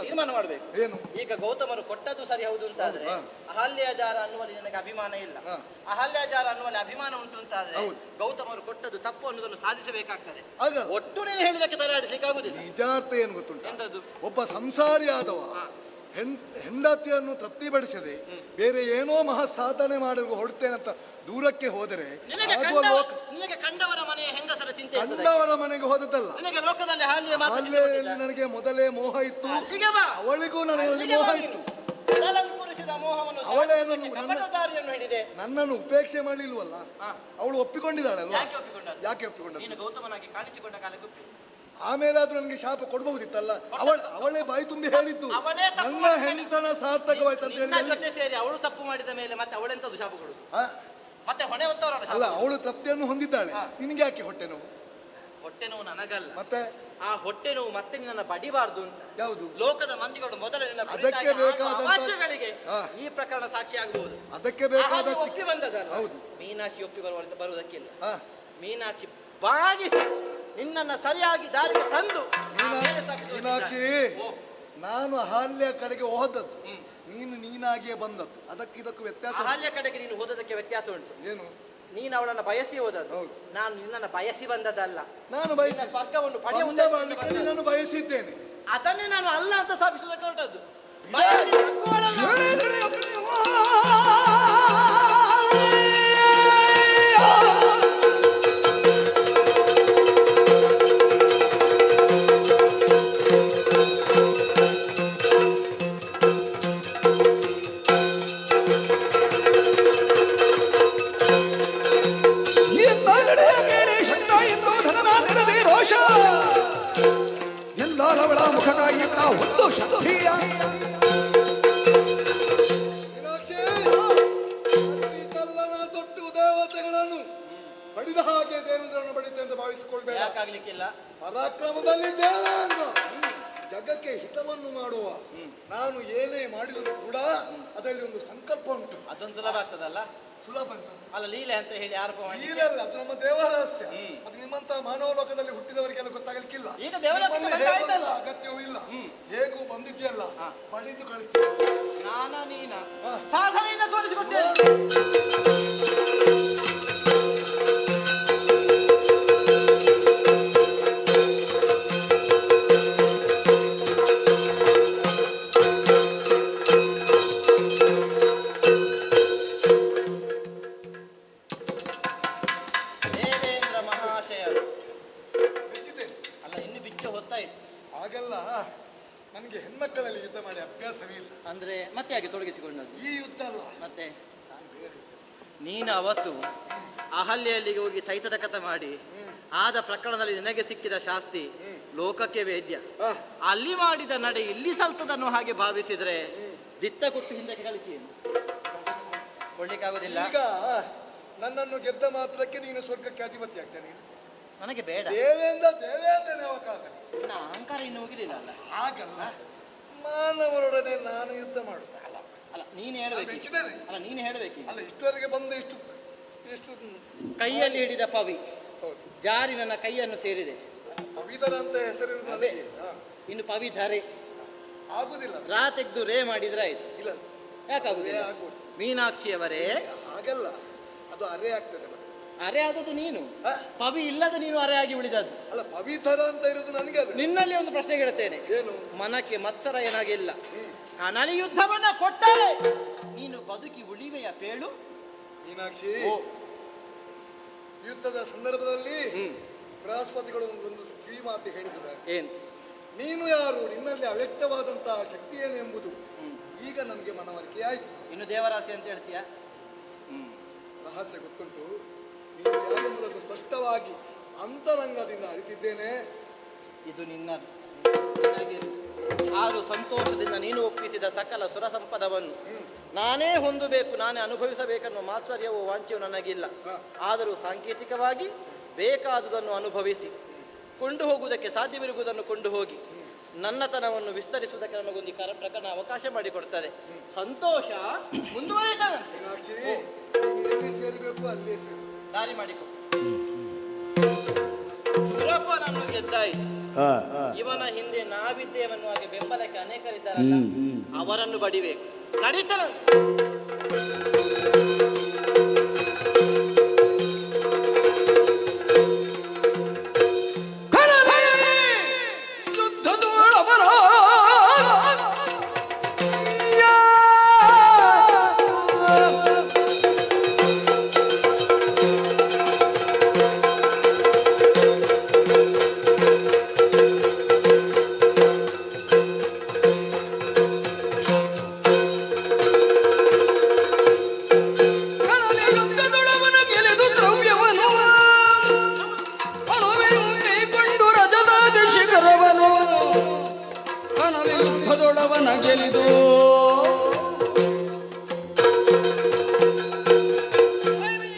ತೀರ್ಮಾನ ಮಾಡ್ಬೇಕು. ಏನು? ಈಗ ಗೌತಮರು ಕೊಟ್ಟದ್ದು ಸರಿ ಹೌದು ಅಂತಾದ್ರೆ ಅಹಲ್ಯಾಚಾರ ಅನ್ನುವಲ್ಲಿ ನನಗೆ ಅಭಿಮಾನ ಇಲ್ಲ. ಅಹಲ್ಯಾಚಾರ ಅನ್ನುವಲ್ಲಿ ಅಭಿಮಾನ ಉಂಟು ಅಂತಾದ್ರೆ ಗೌತಮರು ಕೊಟ್ಟದ್ದು ತಪ್ಪು ಅನ್ನೋದನ್ನು ಸಾಧಿಸಬೇಕಾಗ್ತದೆ. ಒಟ್ಟು ನೀನು ಹೇಳಿದಕ್ಕೆ ತಲೆಯಾಡಿಸಲಿಕ್ಕಾಗುದಿಲ್ಲ. ನಿಜಾರ್ಥ ಏನು ಗೊತ್ತುಂಟು? ಎಂತದ್ದು? ಒಬ್ಬ ಸಂಸಾರಿ ಆದವ ಹೆಂಡತಿಯನ್ನು ತೃಪ್ತಿಪಡಿಸದೆ ಬೇರೆ ಏನೋ ಮಹಾ ಸಾಧನೆ ಮಾಡಲು ಹೊರಡ್ತೇನಂತ ದೂರಕ್ಕೆ ಹೋದರೆ ನಿನಗೆ ಕಂಡವರ ಮನೆಯ ಹೆಂಗಸರ ಚಿಂತೆ, ಕಂಡವರ ಮನೆಗೆ ಹೋದದ್ದಲ್ಲ. ನಿನಗೆ ಲೋಕದಲ್ಲಿ ಹಾಲಿಯಲ್ಲಿ ನನಗೆ ಮೊದಲೇ ಮೋಹ ಇತ್ತು, ಅವಳಿಗೂ ನನಗೆ ಮೋಹ ಇತ್ತು. ತೋರಿಸಿದ ಮೋಹವನ್ನು ಅವಳೇನು ಕಪಟ ದಾರಿಯನ್ನು ಹಿಡಿದೆ. ನನ್ನನ್ನು ಉಪೇಕ್ಷೆ ಮಾಡಲಿಲ್ವಲ್ಲ, ಅವಳು ಒಪ್ಪಿಕೊಂಡಿದ್ದಾಳಲ್ವಾ? ಯಾಕೆ ಒಪ್ಪಿಕೊಂಡ? ಯಾಕೆ ಒಪ್ಪಿಕೊಂಡ? ನೀನು ಗೌತಮನಾಗಿ ಕಾಣಿಸಿಕೊಂಡ ಕಾಲಕ್ಕೆ ಒಪ್ಪಿ. ಆಮೇಲೆ ಆದ್ರೂ ನನಗೆ ಶಾಪ ಕೊಡಬಹುದಿತ್ತಲ್ಲ. ಅವಳೇ ಬಾಯಿ ತುಂಬಿ ಹೇಳಿದ್ದು ಅವಳೇ ನನ್ನ ಹೆಂಡತನ ಸಾರ್ಥಕವಾಯ್ತು ಅಂತ ಹೇಳಿ. ಜೊತೆ ಸೇರಿ ಅವಳು ತಪ್ಪು ಮಾಡಿದ ಮೇಲೆ ಮತ್ತೆ ಅವಳೆಂತದ್ದು ಶಾಪ ಕೊಡುದು? ಮತ್ತೆ ಹೊಣೆ ಹೊತ್ತವರಲ್ಲ. ಅಲ್ಲ, ಅವಳು ತೃಪ್ತಿಯನ್ನು ಹೊಂದಿದ್ದಾಳೆ, ನಿನಗೆ ಯಾಕೆ ಹೊಟ್ಟೆ ನೋವು? ಹೊಟ್ಟೆ ನೋವು ನನಗಲ್ಲ, ಮತ್ತೆ ಆ ಹೊಟ್ಟೆ ನೋವು ಮತ್ತೆ ನಿನ್ನ ಬಡಿಬಾರ್ದು ಅಂತ. ಯಾವುದು? ಲೋಕದ ಮಂದಿಗಳು ಮೊದಲು ಅದಕ್ಕೆ ಬೇಕಾದ ಅವಾಚ್ಯಗಳಿಗೆ ಈ ಪ್ರಕರಣ ಸಾಕ್ಷಿ ಆಗಬಹುದು. ಅದಕ್ಕೆ ಬೇಕಾದ ಒಪ್ಪಿ ಬಂದದಲ್ಲ. ಹೌದು, ಮೀನಾಕ್ಷಿ ಒಪ್ಪಿ ಬರುವುದಕ್ಕಿಲ್ಲ. ಮೀನಾಕ್ಷಿ ಬಾಗಿಸಿ ನಿನ್ನನ್ನ ಸರಿಯಾಗಿ ದಾರಿಗೆ ತಂದು. ಮೀನಾಕ್ಷಿ, ನಾನು ಅಹಲ್ಯ ಕಡೆಗೆ ಹೋದದ್ದು, ನೀನಾಗಿಯೇ ಬಂದದ್ದು. ಅದಕ್ಕಿದಕ್ಕೂ ವ್ಯತ್ಯಾಸ. ಅಹಲ್ಯ ಕಡೆಗೆ ನೀನು ಹೋದದಕ್ಕೆ ವ್ಯತ್ಯಾಸ ಉಂಟು. ಏನು? ನೀನು ಅವಳನ್ನು ಬಯಸಿ ಹೋದದ್ದು, ನಾನು ನಿನ್ನನ್ನು ಬಯಸಿ ಬಂದದಲ್ಲ. ನಾನು ಬಯಸಿ ಸ್ವರ್ಗವನ್ನು ನಾನು ಬಯಸಿದ್ದೇನೆ, ಅದನ್ನೇ ನಾನು ಅಲ್ಲ ಅಂತ ಸ್ಥಾಪಿಸುವುದಕ್ಕೆ ಹೊರಟದ್ದು. ಎಂದಾಲವಳ ಮುಖನಾಗಿದ್ದ ಒಂದು ಶಕ್ತಿಯ ದೊಡ್ಡ ದೇವತೆಗಳನ್ನು ಬಡಿದ ಹಾಗೆ ದೇವೇಂದ್ರನ್ನು ಬಡಿತೆ ಅಂತ ಭಾವಿಸಿಕೊಳ್ಬೇಡ. ಯಾಕಾಗ್ಲಿಕ್ಕಿಲ್ಲ? ಪರಾಕ್ರಮದಲ್ಲಿ ದೇವೇಂದ್ರ ಜಗಕ್ಕೆ ಹಿತವನ್ನು ಮಾಡುವ. ನಾನು ಏನೇ ಮಾಡಿದರೂ ಕೂಡ ಅದರಲ್ಲಿ ಒಂದು ಸಂಕಲ್ಪ ಉಂಟು. ಅದೊಂದು ಸುಲಭ ಆಗ್ತದಲ್ಲ? ಸುಲಭ ಅಲ್ಲ, ಲೀಲೆ ಅಂತ ಹೇಳಿ ಆರೋಪ ಮಾಡಿ. ಲೀಲೆ ಅಲ್ಲ, ಅದು ನಮ್ಮ ದೇವರಹಸ್ಯ. ಅದು ನಿಮ್ಮಂತ ಮಾನವ ಲೋಕದಲ್ಲಿ ಹುಟ್ಟಿದವರಿಗೆಲ್ಲ ಗೊತ್ತಾಗಲಿಕ್ಕಿಲ್ಲ. ಈಗ ದೇವರ ಅಗತ್ಯವೂ ಇಲ್ಲ. ಹೇಗೂ ಬಂದಿದ್ಯಲ್ಲ, ಬಡಿದು ಕಳಿಸ್ತೀನಿ. ನಾನ ನೀನ ಸಾಧನೆಯಿಂದ ತೋರಿಸಿಕೊಟ್ಟೆ. ನನಗೆ ಹೆಣ್ಮಕ್ಕಳಲ್ಲಿ ಯುದ್ಧ ಮಾಡಿ ಅಭ್ಯಾಸವೇ ಇಲ್ಲ. ಅಂದ್ರೆ ಮತ್ತೆ ಯಾಕೆ ತೊಡಗಿಸಿಕೊಂಡದ್ದು? ಈ ಯುದ್ಧ ಅಲ್ಲ, ಮತ್ತೆ ನೀನು ಅವತ್ತು ಅಹಲ್ಯಲ್ಲಿಗೆ ಹೋಗಿ ತೈತದ ಕಥ ಮಾಡಿ ಆದ ಪ್ರಕರಣದಲ್ಲಿ ನಿನಗೆ ಸಿಕ್ಕಿದ ಶಾಸ್ತಿ ಲೋಕಕ್ಕೆ ವೇದ್ಯ. ಅಲ್ಲಿ ಮಾಡಿದ ನಡೆ ಇಲ್ಲಿ ಸಲ್ತದನ್ನು ಹಾಗೆ ಭಾವಿಸಿದ್ರೆ ದಿತ್ತ ಕೊಟ್ಟು ಹಿಂದಕ್ಕೆ ಕಳಿಸಿ ಕೊಡ್ಲಿಕ್ಕಾಗೋದಿಲ್ಲ. ಈಗ ನನ್ನನ್ನು ಗೆದ್ದ ಮಾತ್ರಕ್ಕೆ ನೀನು ಸ್ವರ್ಗಕ್ಕೆ ಅಧಿಪತಿ ಆಗ್ತೇನೆ. ನನಗೆ ಬೇಡ. ದೇವೇಂದ್ರನೇ ಅವಕಾಶ. ಅಹಂಕಾರ ಇನ್ನು ಹೋಗಿರಲಿಲ್ಲ ಅಲ್ಲ? ಆಗಲ್ಲ, ಮಾನವರೊಡನೆ ನಾನು ಯುದ್ಧ ಮಾಡುತ್ತ. ಅಲ್ಲ, ನೀನು ಹೇಳಬೇಕು. ಅಲ್ಲ, ನೀನು ಹೇಳಬೇಕು. ಅಲ್ಲ, ಇಷ್ಟವರೆಗೆ ಬಂದ ಇಷ್ಟು ಕೈಯಲ್ಲಿ ಹಿಡಿದ ಪವಿ ಜಾರಿ ನನ್ನ ಕೈಯನ್ನು ಸೇರಿದೆ. ಪವಿಧರ ಅಂತ ಹೆಸರಿರುತ್ತದೆ. ಇನ್ನು ಪವಿಧರೆ ಆಗುದಿಲ್ಲ. ರಾ ತೆಗೆದು ರೇ ಮಾಡಿದ್ರೆ ಆಯ್ತು. ಇಲ್ಲ, ಯಾಕಾಗುದಿಲ್ಲ? ಮೀನಾಕ್ಷಿಯವರೇ, ಹಾಗಲ್ಲ, ಅದು ಅರೆ ಆಗ್ತದೆ. ಅರೆ ಆದದ್ದು ನೀನು, ಪವಿ ಇಲ್ಲದ ನೀನು ಅರೆ ಆಗಿ ಉಳಿದದ್ದು. ಅಲ್ಲ, ಪವಿತ್ರ ಅಂತ ಇರೋದು ನನಗೆ. ನಿನ್ನಲ್ಲಿ ಒಂದು ಪ್ರಶ್ನೆ ಕೇಳುತ್ತೇನೆ. ಏನು? ಮನಕ್ಕೆ ಮತ್ಸರ ಏನಾಗಿಲ್ಲ. ನನಗೆ ಯುದ್ಧವನ್ನ ಕೊಟ್ಟರೆ ನೀನು ಬದುಕಿ ಉಳಿವೆಯ ಪೇಳು. ಮೀನಾಕ್ಷಿ, ಯುದ್ಧದ ಸಂದರ್ಭದಲ್ಲಿ ಬೃಹಸ್ಪತಿಗಳು ಒಂದು ಕಿವಿ ಮಾತು ಹೇಳಿದ್ದಾರೆ. ಏನು? ನೀನು ಯಾರು, ನಿನ್ನಲ್ಲಿ ಅವ್ಯಕ್ತವಾದಂತಹ ಶಕ್ತಿ ಏನು ಎಂಬುದು ಈಗ ನನಗೆ ಮನವರಿಕೆ ಆಯ್ತು. ಇನ್ನು ದೇವರಾಸೆ ಅಂತ ಹೇಳ್ತೀಯ? ರಹಸ್ಯ ಗೊತ್ತುಂಟು. ನೀನು ಯಾರೆಂಬುದನ್ನು ಸ್ಪಷ್ಟವಾಗಿ ಅಂತರಂಗದಿಂದ ಅರಿತಿದ್ದೇನೆ. ಇದು ನಿನ್ನದು. ಆರು ಸಂತೋಷದಿಂದ ನೀನು ಒಪ್ಪಿಸಿದ ಸಕಲ ಸುರ ಸಂಪದವನ್ನು ನಾನೇ ಹೊಂದಬೇಕು, ನಾನೇ ಅನುಭವಿಸಬೇಕೆನ್ನುವ ಮಾತ್ಸರ್ಯವೋ ವಾಂಛೆಯೂ ನನಗಿಲ್ಲ. ಆದರೂ ಸಾಂಕೇತಿಕವಾಗಿ ಬೇಕಾದುದನ್ನು ಅನುಭವಿಸಿ ಕೊಂಡು ಹೋಗುವುದಕ್ಕೆ ಸಾಧ್ಯವಿರುವುದನ್ನು ಕೊಂಡು ಹೋಗಿ ನನ್ನತನವನ್ನು ವಿಸ್ತರಿಸುವುದಕ್ಕೆ ನಮಗೊಂದು ಪ್ರಕರಣ ಅವಕಾಶ ಮಾಡಿಕೊಡ್ತದೆ. ಸಂತೋಷ ಮುಂದುವರಿಯುತ್ತದೆ. ಸೇರಬೇಕು, ಅಲ್ಲೇ ಸೇರಿ ದಾರಿ ಮಾಡಿಕೊ. ಸುರಪನನ್ನು ಗೆದ್ದಾಯಿತು. ಇವನ ಹಿಂದೆ ನಾವಿದ್ದೇವೆನ್ನುವ ಹಾಗೆ ಬೆಂಬಲಕ್ಕೆ ಅನೇಕರಿದ್ದಾರಲ್ಲ, ಅವರನ್ನು ಬಡಿಬೇಕು. ನಡೀತಾನೆ. ಗೆಲಿದು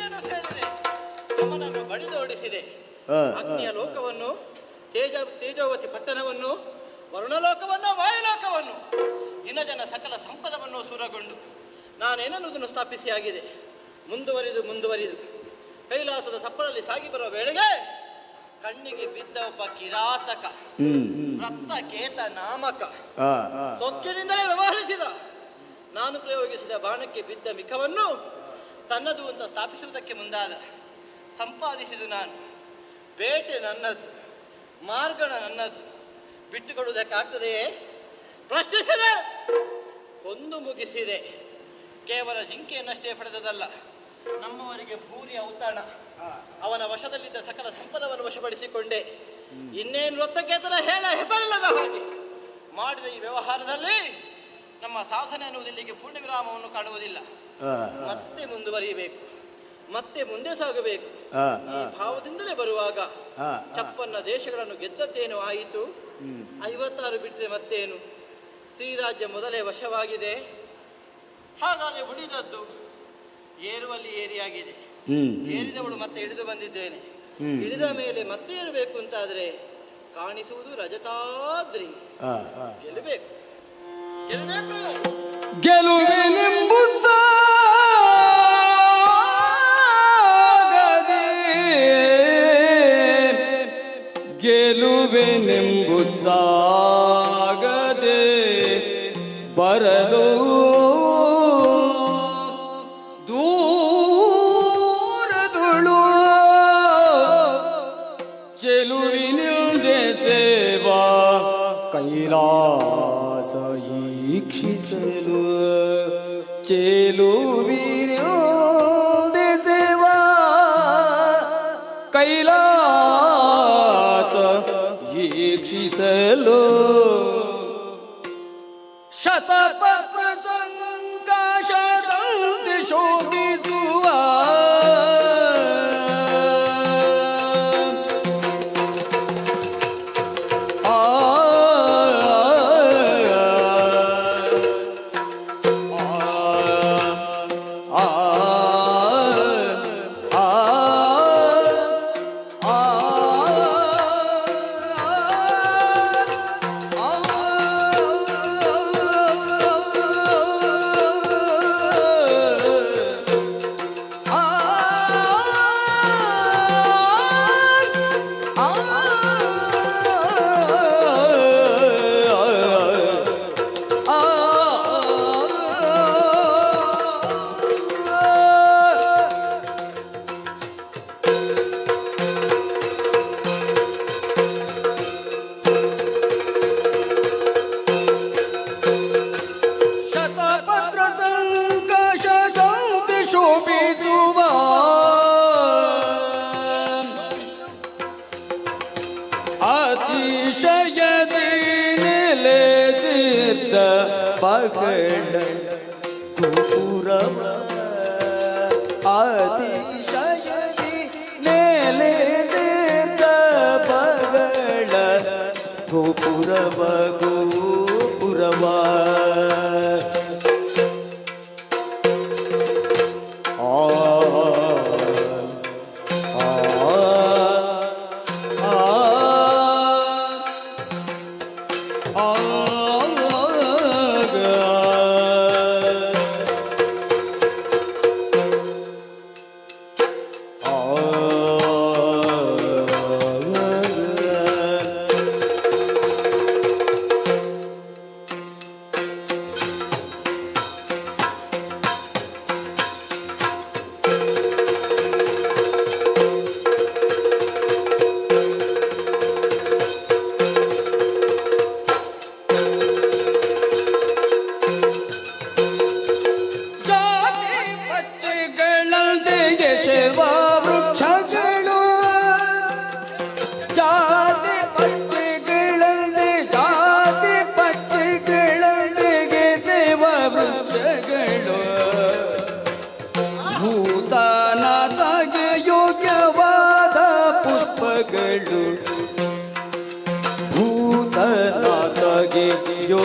ಏನು ಸೇರಿದೆ ಯಮನನ್ನು ಬಡಿದೋಡಿಸಿದೆ. ಅಗ್ನಿಯ ಲೋಕವನ್ನು, ತೇಜೋವತಿ ಪಟ್ಟಣವನ್ನು, ವರುಣಲೋಕವನ್ನು, ವಾಯುಲೋಕವನ್ನು, ಇನಜನ ಸಕಲ ಸಂಪದವನ್ನು ಸೂರಗೊಂಡು ನಾನೇನನ್ನುವುದನ್ನು ಸ್ಥಾಪಿಸಿ ಆಗಿದೆ. ಮುಂದುವರಿದು ಕೈಲಾಸದ ತಪ್ಪಲಲ್ಲಿ ಸಾಗಿ ಬರುವ ವೇಳೆಗೆ ಕಣ್ಣಿಗೆ ಬಿದ್ದ ಒಬ್ಬ ಕಿರಾತಕ, ವೃತ್ತಕೇತ ನಾಮಕ ಸೊಕ್ಕಿನಿಂದಲೇ ವ್ಯವಹರಿಸಿದ. ನಾನು ಪ್ರಯೋಗಿಸಿದ ಬಾಣಕ್ಕೆ ಬಿದ್ದ ಮಿಖವನ್ನು ತನ್ನದು ಅಂತ ಸ್ಥಾಪಿಸುವುದಕ್ಕೆ ಮುಂದಾದ. ಸಂಪಾದಿಸಿದು ನಾನು. ಬೇಟೆ ನನ್ನದು, ಮಾರ್ಗಣ ನನ್ನದು. ಬಿಟ್ಟುಕೊಡುವುದಕ್ಕಾಗ್ತದೆಯೇ? ಪ್ರಶ್ನಿಸಿದೆ, ಕೊಂದು ಮುಗಿಸಿದೆ. ಕೇವಲ ಜಿಂಕೆಯನ್ನಷ್ಟೇ ಪಡೆದದಲ್ಲ, ನಮ್ಮವರಿಗೆ ಭೂರಿ ಔತಣ. ಅವನ ವಶದಲ್ಲಿದ್ದ ಸಕಲ ಸಂಪದವನ್ನು ವಶಪಡಿಸಿಕೊಂಡೆ. ಇನ್ನೇನು ವೃತ್ತಕೇತನ ಹೇಳ ಹೆಸರಿಲ್ಲದ ಹಾಗೆ ಮಾಡಿದ ಈ ವ್ಯವಹಾರದಲ್ಲಿ ನಮ್ಮ ಸಾಧನೆ ಅನ್ನುವುದು ಇಲ್ಲಿಗೆ ಪೂರ್ಣ ವಿರಾಮವನ್ನು ಕಾಣುವುದಿಲ್ಲ. ಮತ್ತೆ ಮುಂದುವರಿಯಬೇಕು, ಮತ್ತೆ ಮುಂದೆ ಸಾಗಬೇಕು. ಈ ಭಾವದಿಂದಲೇ ಬರುವಾಗ ಚಪ್ಪನ್ನ ದೇಶಗಳನ್ನು ಗೆದ್ದದ್ದೇನು ಆಯಿತು. 56 ಬಿಟ್ಟರೆ ಮತ್ತೇನು? ಸ್ತ್ರೀರಾಜ್ಯ ಮೊದಲೇ ವಶವಾಗಿದೆ. ಹಾಗಾಗಿ ಉಳಿದದ್ದು ಏರುವಲ್ಲಿ ಏರಿಯಾಗಿದೆ. ಏರಿದವಳು ಮತ್ತೆ ಇಳಿದು ಬಂದಿದ್ದೇನೆ. ಇಳಿದ ಮೇಲೆ ಮತ್ತೆ ಏರಬೇಕು ಅಂತಾದ್ರೆ ಕಾಣಿಸುವುದು ರಜತಾದ್ರಿ. ಗೆಲ್ಲಬೇಕು, ಗೆಲುವೆನೆಂಬುದಾಗದೆ ಬರಲು ದೂರದುಳು ಚೆಲುವಿನಿಂದೆ ಸೇವಾ ಕೈಲಾಸ ಈಕ್ಷಿಸಲು ಚೆಲುವಿನಿಂದೆ ಸೇವಾ ಕೈಲಾಸ ಈಕ್ಷಿಸಲು ಶತಪತ್ರ ಸಂಕಾಶದಂತೆ ಶೋಭಿಸುವ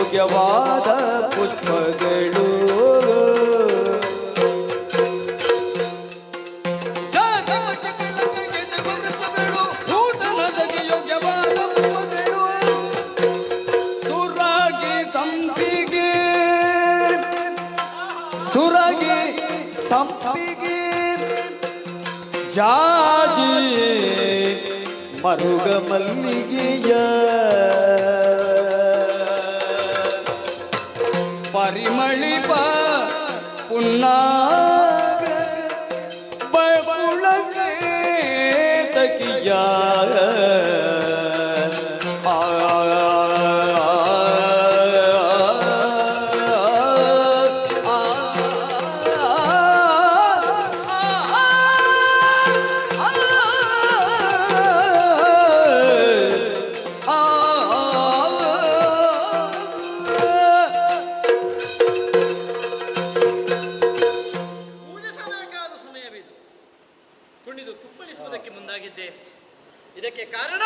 ಯೋಗ್ಯವಾದ ಪುಷ್ಪಗಳು ಭೂತನದಗೆ ಯೋಗ್ಯವಾದ ಪುಷ್ಪಗಳು ಸುರಗಿ ಸಂಪಿಗೆ ಜಾಜಿ ಮರುಗ ಮಲ್ಲಿಗೆಯ ಪರಿಮಳಿಪ ಪುನ್ನಾಗ ಬಳುಗೆ ತಕಿಯ ಕುಣಿದು ಕುಪ್ಪಳಿಸುವುದಕ್ಕೆ ಮುಂದಾಗಿದ್ದೇನೆ. ಇದಕ್ಕೆ ಕಾರಣ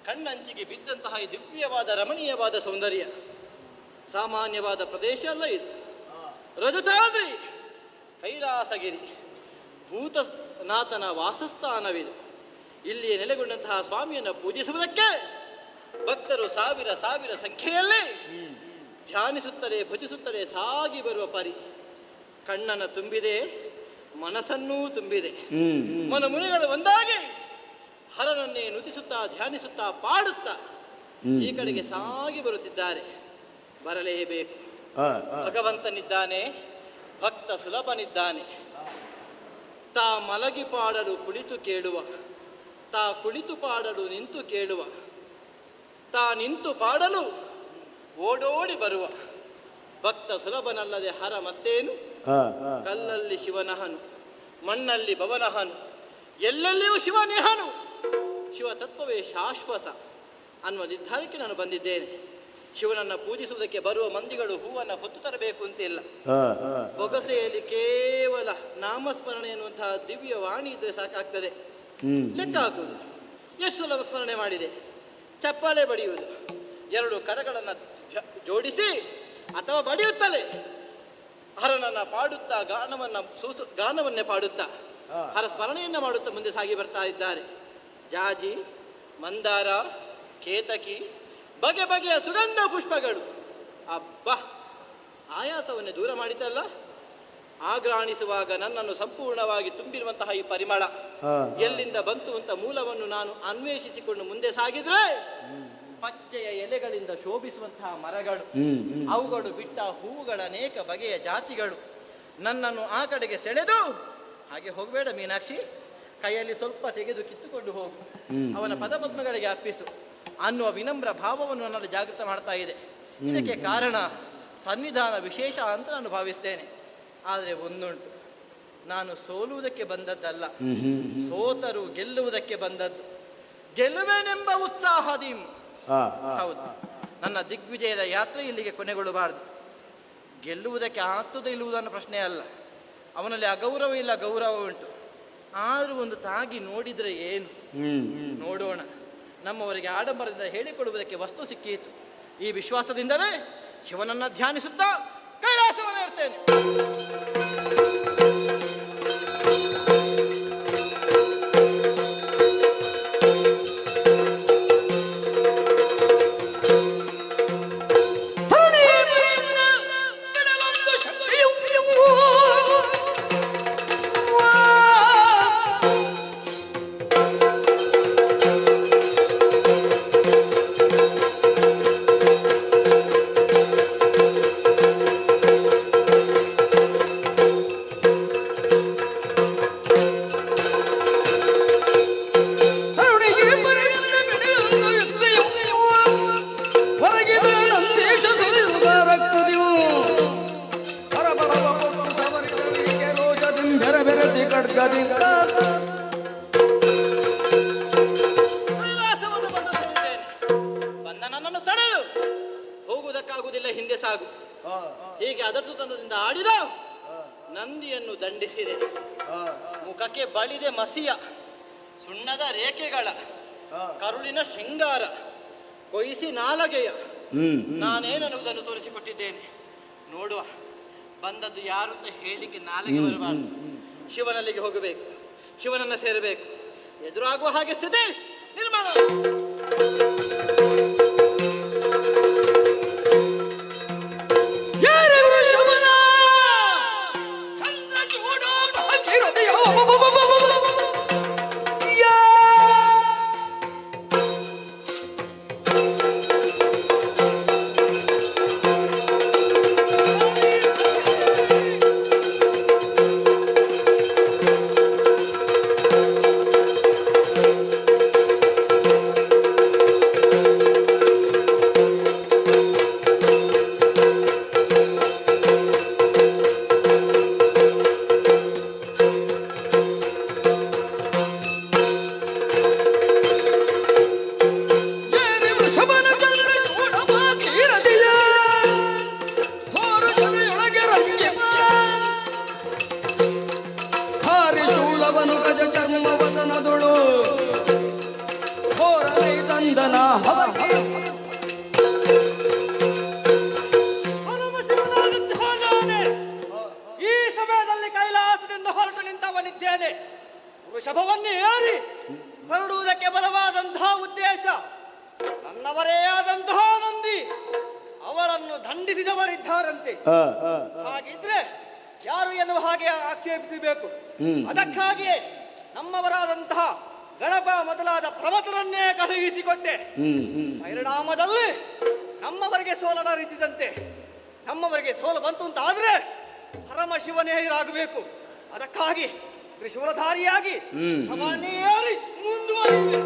ಕಣ್ಣಂಚಿಗೆ ಬಿದ್ದಂತಹ ಈ ದಿವ್ಯವಾದ ರಮಣೀಯವಾದ ಸೌಂದರ್ಯ. ಸಾಮಾನ್ಯವಾದ ಪ್ರದೇಶ ಅಲ್ಲ ಇದು. ರಜತಾದ್ರಿ ಕೈಲಾಸಗಿರಿ ಭೂತನಾಥನ ವಾಸಸ್ಥಾನವಿದು. ಇಲ್ಲಿ ನೆಲೆಗೊಂಡಂತಹ ಸ್ವಾಮಿಯನ್ನು ಪೂಜಿಸುವುದಕ್ಕೆ ಭಕ್ತರು ಸಾವಿರ ಸಾವಿರ ಸಂಖ್ಯೆಯಲ್ಲಿ ಧ್ಯಾನಿಸುತ್ತಲೇ ಭಜಿಸುತ್ತಲೇ ಸಾಗಿ ಬರುವ ಪರಿ. ಕಣ್ಣನ್ನು ತುಂಬಿದೆ, ಮನಸ್ಸನ್ನೂ ತುಂಬಿದೆ. ಮುನಿಗಳು ಒಂದಾಗಿ ಹರನನ್ನೇ ನುತಿಸುತ್ತಾ ಧ್ಯಾನಿಸುತ್ತಾ ಪಾಡುತ್ತಾ ಈ ಕಡೆಗೆ ಸಾಗಿ ಬರುತ್ತಿದ್ದಾರೆ. ಬರಲೇಬೇಕು. ಭಗವಂತನಿದ್ದಾನೆ, ಭಕ್ತ ಸುಲಭನಿದ್ದಾನೆ. ತಾ ಮಲಗಿ ಪಾಡಲು ಕುಳಿತು ಕೇಳುವ, ತಾ ಕುಳಿತು ಪಾಡಲು ನಿಂತು ಕೇಳುವ, ತಾ ನಿಂತು ಪಾಡಲು ಓಡೋಡಿ ಬರುವ ಭಕ್ತ ಸುಲಭನಲ್ಲದೆ ಹರ ಮತ್ತೇನು? ಕಲ್ಲಲ್ಲಿ ಶಿವನಹನು, ಮಣ್ಣಲ್ಲಿ ಭವನಹನು, ಎಲ್ಲೆಲ್ಲಿಯೂ ಶಿವನೇಹನು. ಶಿವ ತತ್ವವೇ ಶಾಶ್ವತ ಅನ್ನುವ ನಿರ್ಧಾರಕ್ಕೆ ನಾನು ಬಂದಿದ್ದೇನೆ. ಶಿವನನ್ನು ಪೂಜಿಸುವುದಕ್ಕೆ ಬರುವ ಮಂದಿಗಳು ಹೂವನ್ನು ಹೊತ್ತು ತರಬೇಕು ಅಂತಿಲ್ಲ. ಬೊಗಸೆಯಲ್ಲಿ ಕೇವಲ ನಾಮಸ್ಮರಣೆ ಎನ್ನುವಂತಹ ದಿವ್ಯ ವಾಣಿ ಇದ್ರೆ ಸಾಕಾಗ್ತದೆ. ಲೆಕ್ಕ ಹಾಕುವುದು ಎಷ್ಟು ಸುಲಭ ಸ್ಮರಣೆ ಮಾಡಿದೆ. ಚಪ್ಪಾಳೆ ಬಡಿಯುವುದು, ಎರಡು ಕರಗಳನ್ನು ಜೋಡಿಸಿ ಅಥವಾ ಬಡಿಯುತ್ತಲೇ ಹರನನ್ನ ಪಾಡುತ್ತಾ ಗಾನವನ್ನೇ ಪಾಡುತ್ತಾ ಹರ ಸ್ಮರಣೆಯನ್ನ ಮಾಡುತ್ತಾ ಮುಂದೆ ಸಾಗಿ ಬರ್ತಾ ಇದ್ದಾರೆ. ಜಾಜಿ, ಮಂದಾರ, ಕೇತಕಿ, ಬಗೆ ಬಗೆಯ ಸುಗಂಧ ಪುಷ್ಪಗಳು. ಅಬ್ಬಾ, ಆಯಾಸವನ್ನೇ ದೂರ ಮಾಡಿತಲ್ಲ. ಆಗ್ರಾಣಿಸುವಾಗ ನನ್ನನ್ನು ಸಂಪೂರ್ಣವಾಗಿ ತುಂಬಿರುವಂತಹ ಈ ಪರಿಮಳ ಎಲ್ಲಿಂದ ಬಂತು ಅಂತ ಮೂಲವನ್ನು ನಾನು ಅನ್ವೇಷಿಸಿಕೊಂಡು ಮುಂದೆ ಸಾಗಿದ್ರೆ ಪಚ್ಚೆಯ ಎಲೆಗಳಿಂದ ಶೋಭಿಸುವಂತಹ ಮರಗಳು, ಅವುಗಳು ಬಿಟ್ಟ ಹೂವುಗಳ ಅನೇಕ ಬಗೆಯ ಜಾತಿಗಳು ನನ್ನನ್ನು ಆ ಕಡೆಗೆ ಸೆಳೆದು, ಹಾಗೆ ಹೋಗಬೇಡ ಮೀನಾಕ್ಷಿ, ಕೈಯಲ್ಲಿ ಸ್ವಲ್ಪ ತೆಗೆದು ಕಿತ್ತುಕೊಂಡು ಹೋಗು, ಅವನ ಪದಪದ್ಮಗಳಿಗೆ ಅರ್ಪಿಸು ಅನ್ನುವ ವಿನಮ್ರ ಭಾವವನ್ನು ನನ್ನಲ್ಲಿ ಜಾಗೃತ ಮಾಡ್ತಾ ಇದೆ. ಇದಕ್ಕೆ ಕಾರಣ ಸನ್ನಿಧಾನ ವಿಶೇಷ ಅಂತ ನಾನು ಭಾವಿಸ್ತೇನೆ. ಆದರೆ ಒಂದುಂಟು, ನಾನು ಸೋಲುವುದಕ್ಕೆ ಬಂದದ್ದಲ್ಲ, ಸೋತರು ಗೆಲ್ಲುವುದಕ್ಕೆ ಬಂದದ್ದು. ಗೆಲ್ಲುವೇನೆಂಬ ಉತ್ಸಾಹದಿ. ಹೌದು, ನನ್ನ ದಿಗ್ವಿಜಯದ ಯಾತ್ರೆ ಇಲ್ಲಿಗೆ ಕೊನೆಗೊಳ್ಳಬಾರದು. ಗೆಲ್ಲುವುದಕ್ಕೆ ಆಗ್ತದೆ ಇಲ್ಲುವುದನ್ನು ಪ್ರಶ್ನೆ ಅಲ್ಲ. ಅವನಲ್ಲಿ ಅಗೌರವ ಇಲ್ಲ, ಗೌರವ ಉಂಟು. ಆದರೂ ಒಂದು ತಾಗಿ ನೋಡಿದರೆ ಏನು? ನೋಡೋಣ. ನಮ್ಮವರಿಗೆ ಆಡಂಬರದಿಂದ ಹೇಳಿಕೊಡುವುದಕ್ಕೆ ವಸ್ತು ಸಿಕ್ಕಿತು. ಈ ವಿಶ್ವಾಸದಿಂದಲೇ ಶಿವನನ್ನು ಧ್ಯಾನಿಸುತ್ತಾ ಕೈಲಾಸವನ್ನು ಇರ್ತೇನೆ. ನನ್ನನ್ನು ತಡೆದು ಹೋಗುವುದಕ್ಕಾಗುವುದಿಲ್ಲ, ಹಿಂದೆ ಸಾಗು. ಹೀಗೆ ಅದರ್ತನದಿಂದ ಆಡಿದ ನಂದಿಯನ್ನು ದಂಡಿಸಿದೆ. ಮುಖಕ್ಕೆ ಬಳಿದೆ ಮಸಿಯ, ಸುಣ್ಣದ ರೇಖೆಗಳ, ಕರುಳಿನ ಶೃಂಗಾರ, ಕೊಯಿಸಿ ನಾಲಗೆಯ ನಾನೇನನ್ನುವುದನ್ನು ತೋರಿಸಿಕೊಟ್ಟಿದ್ದೇನೆ. ನೋಡುವ, ಬಂದದ್ದು ಯಾರು ಅಂತ ಹೇಳಿಕ್ಕೆ ನಾಲಿಗೆ ಬರಬಾರ್ದು. ಶಿವನಲ್ಲಿಗೆ ಹೋಗಬೇಕು, ಶಿವನನ್ನ ಸೇರಬೇಕು. ಎದುರಾಗುವ ಹಾಗೆ ಸ್ಥಿತಿ ನಿರ್ಮಾಣ. ಈ ಸಮಯದಲ್ಲಿ ಕೈಲಾಸದಿಂದ ಹೊರಟು ನಿಂತವನಿದ್ದೇನೆ. ವೃಷಭವನ್ನೇ ಏರಿ ಹೊರಡುವುದಕ್ಕೆ ಬಲವಾದಂತಹ ಉದ್ದೇಶ. ನನ್ನವರೇ ಆದಂತಹ ನಂದಿ ಅವರನ್ನು ದಂಡಿಸಿದವರಿದ್ದಾರಂತೆ. ಹಾಗಿದ್ರೆ ಯಾರು ಎನ್ನುವ ಹಾಗೆ ಆಕ್ಷೇಪಿಸಬೇಕು. ಅದಕ್ಕಾಗಿಯೇ ನಮ್ಮವರಾದಂತಹ ಗಣಪ ಮೊದಲಾದ ಪ್ರಮಥರನ್ನೇ ಕಳುಹಿಸಿಕೊಟ್ಟೆ. ಪರಿಣಾಮದಲ್ಲಿ ನಮ್ಮವರಿಗೆ ಸೋಲಡರಿಸಿದಂತೆ. ನಮ್ಮವರಿಗೆ ಸೋಲು ಬಂತು ಅಂತ ಆದ್ರೆ ಪರಮಶಿವನೇ ಆಗಬೇಕು. ಅದಕ್ಕಾಗಿ ತ್ರಿಶೂಲಧಾರಿಯಾಗಿ ಸವಾನೇರಿ ಮುಂದುವರಿಯುವೆ.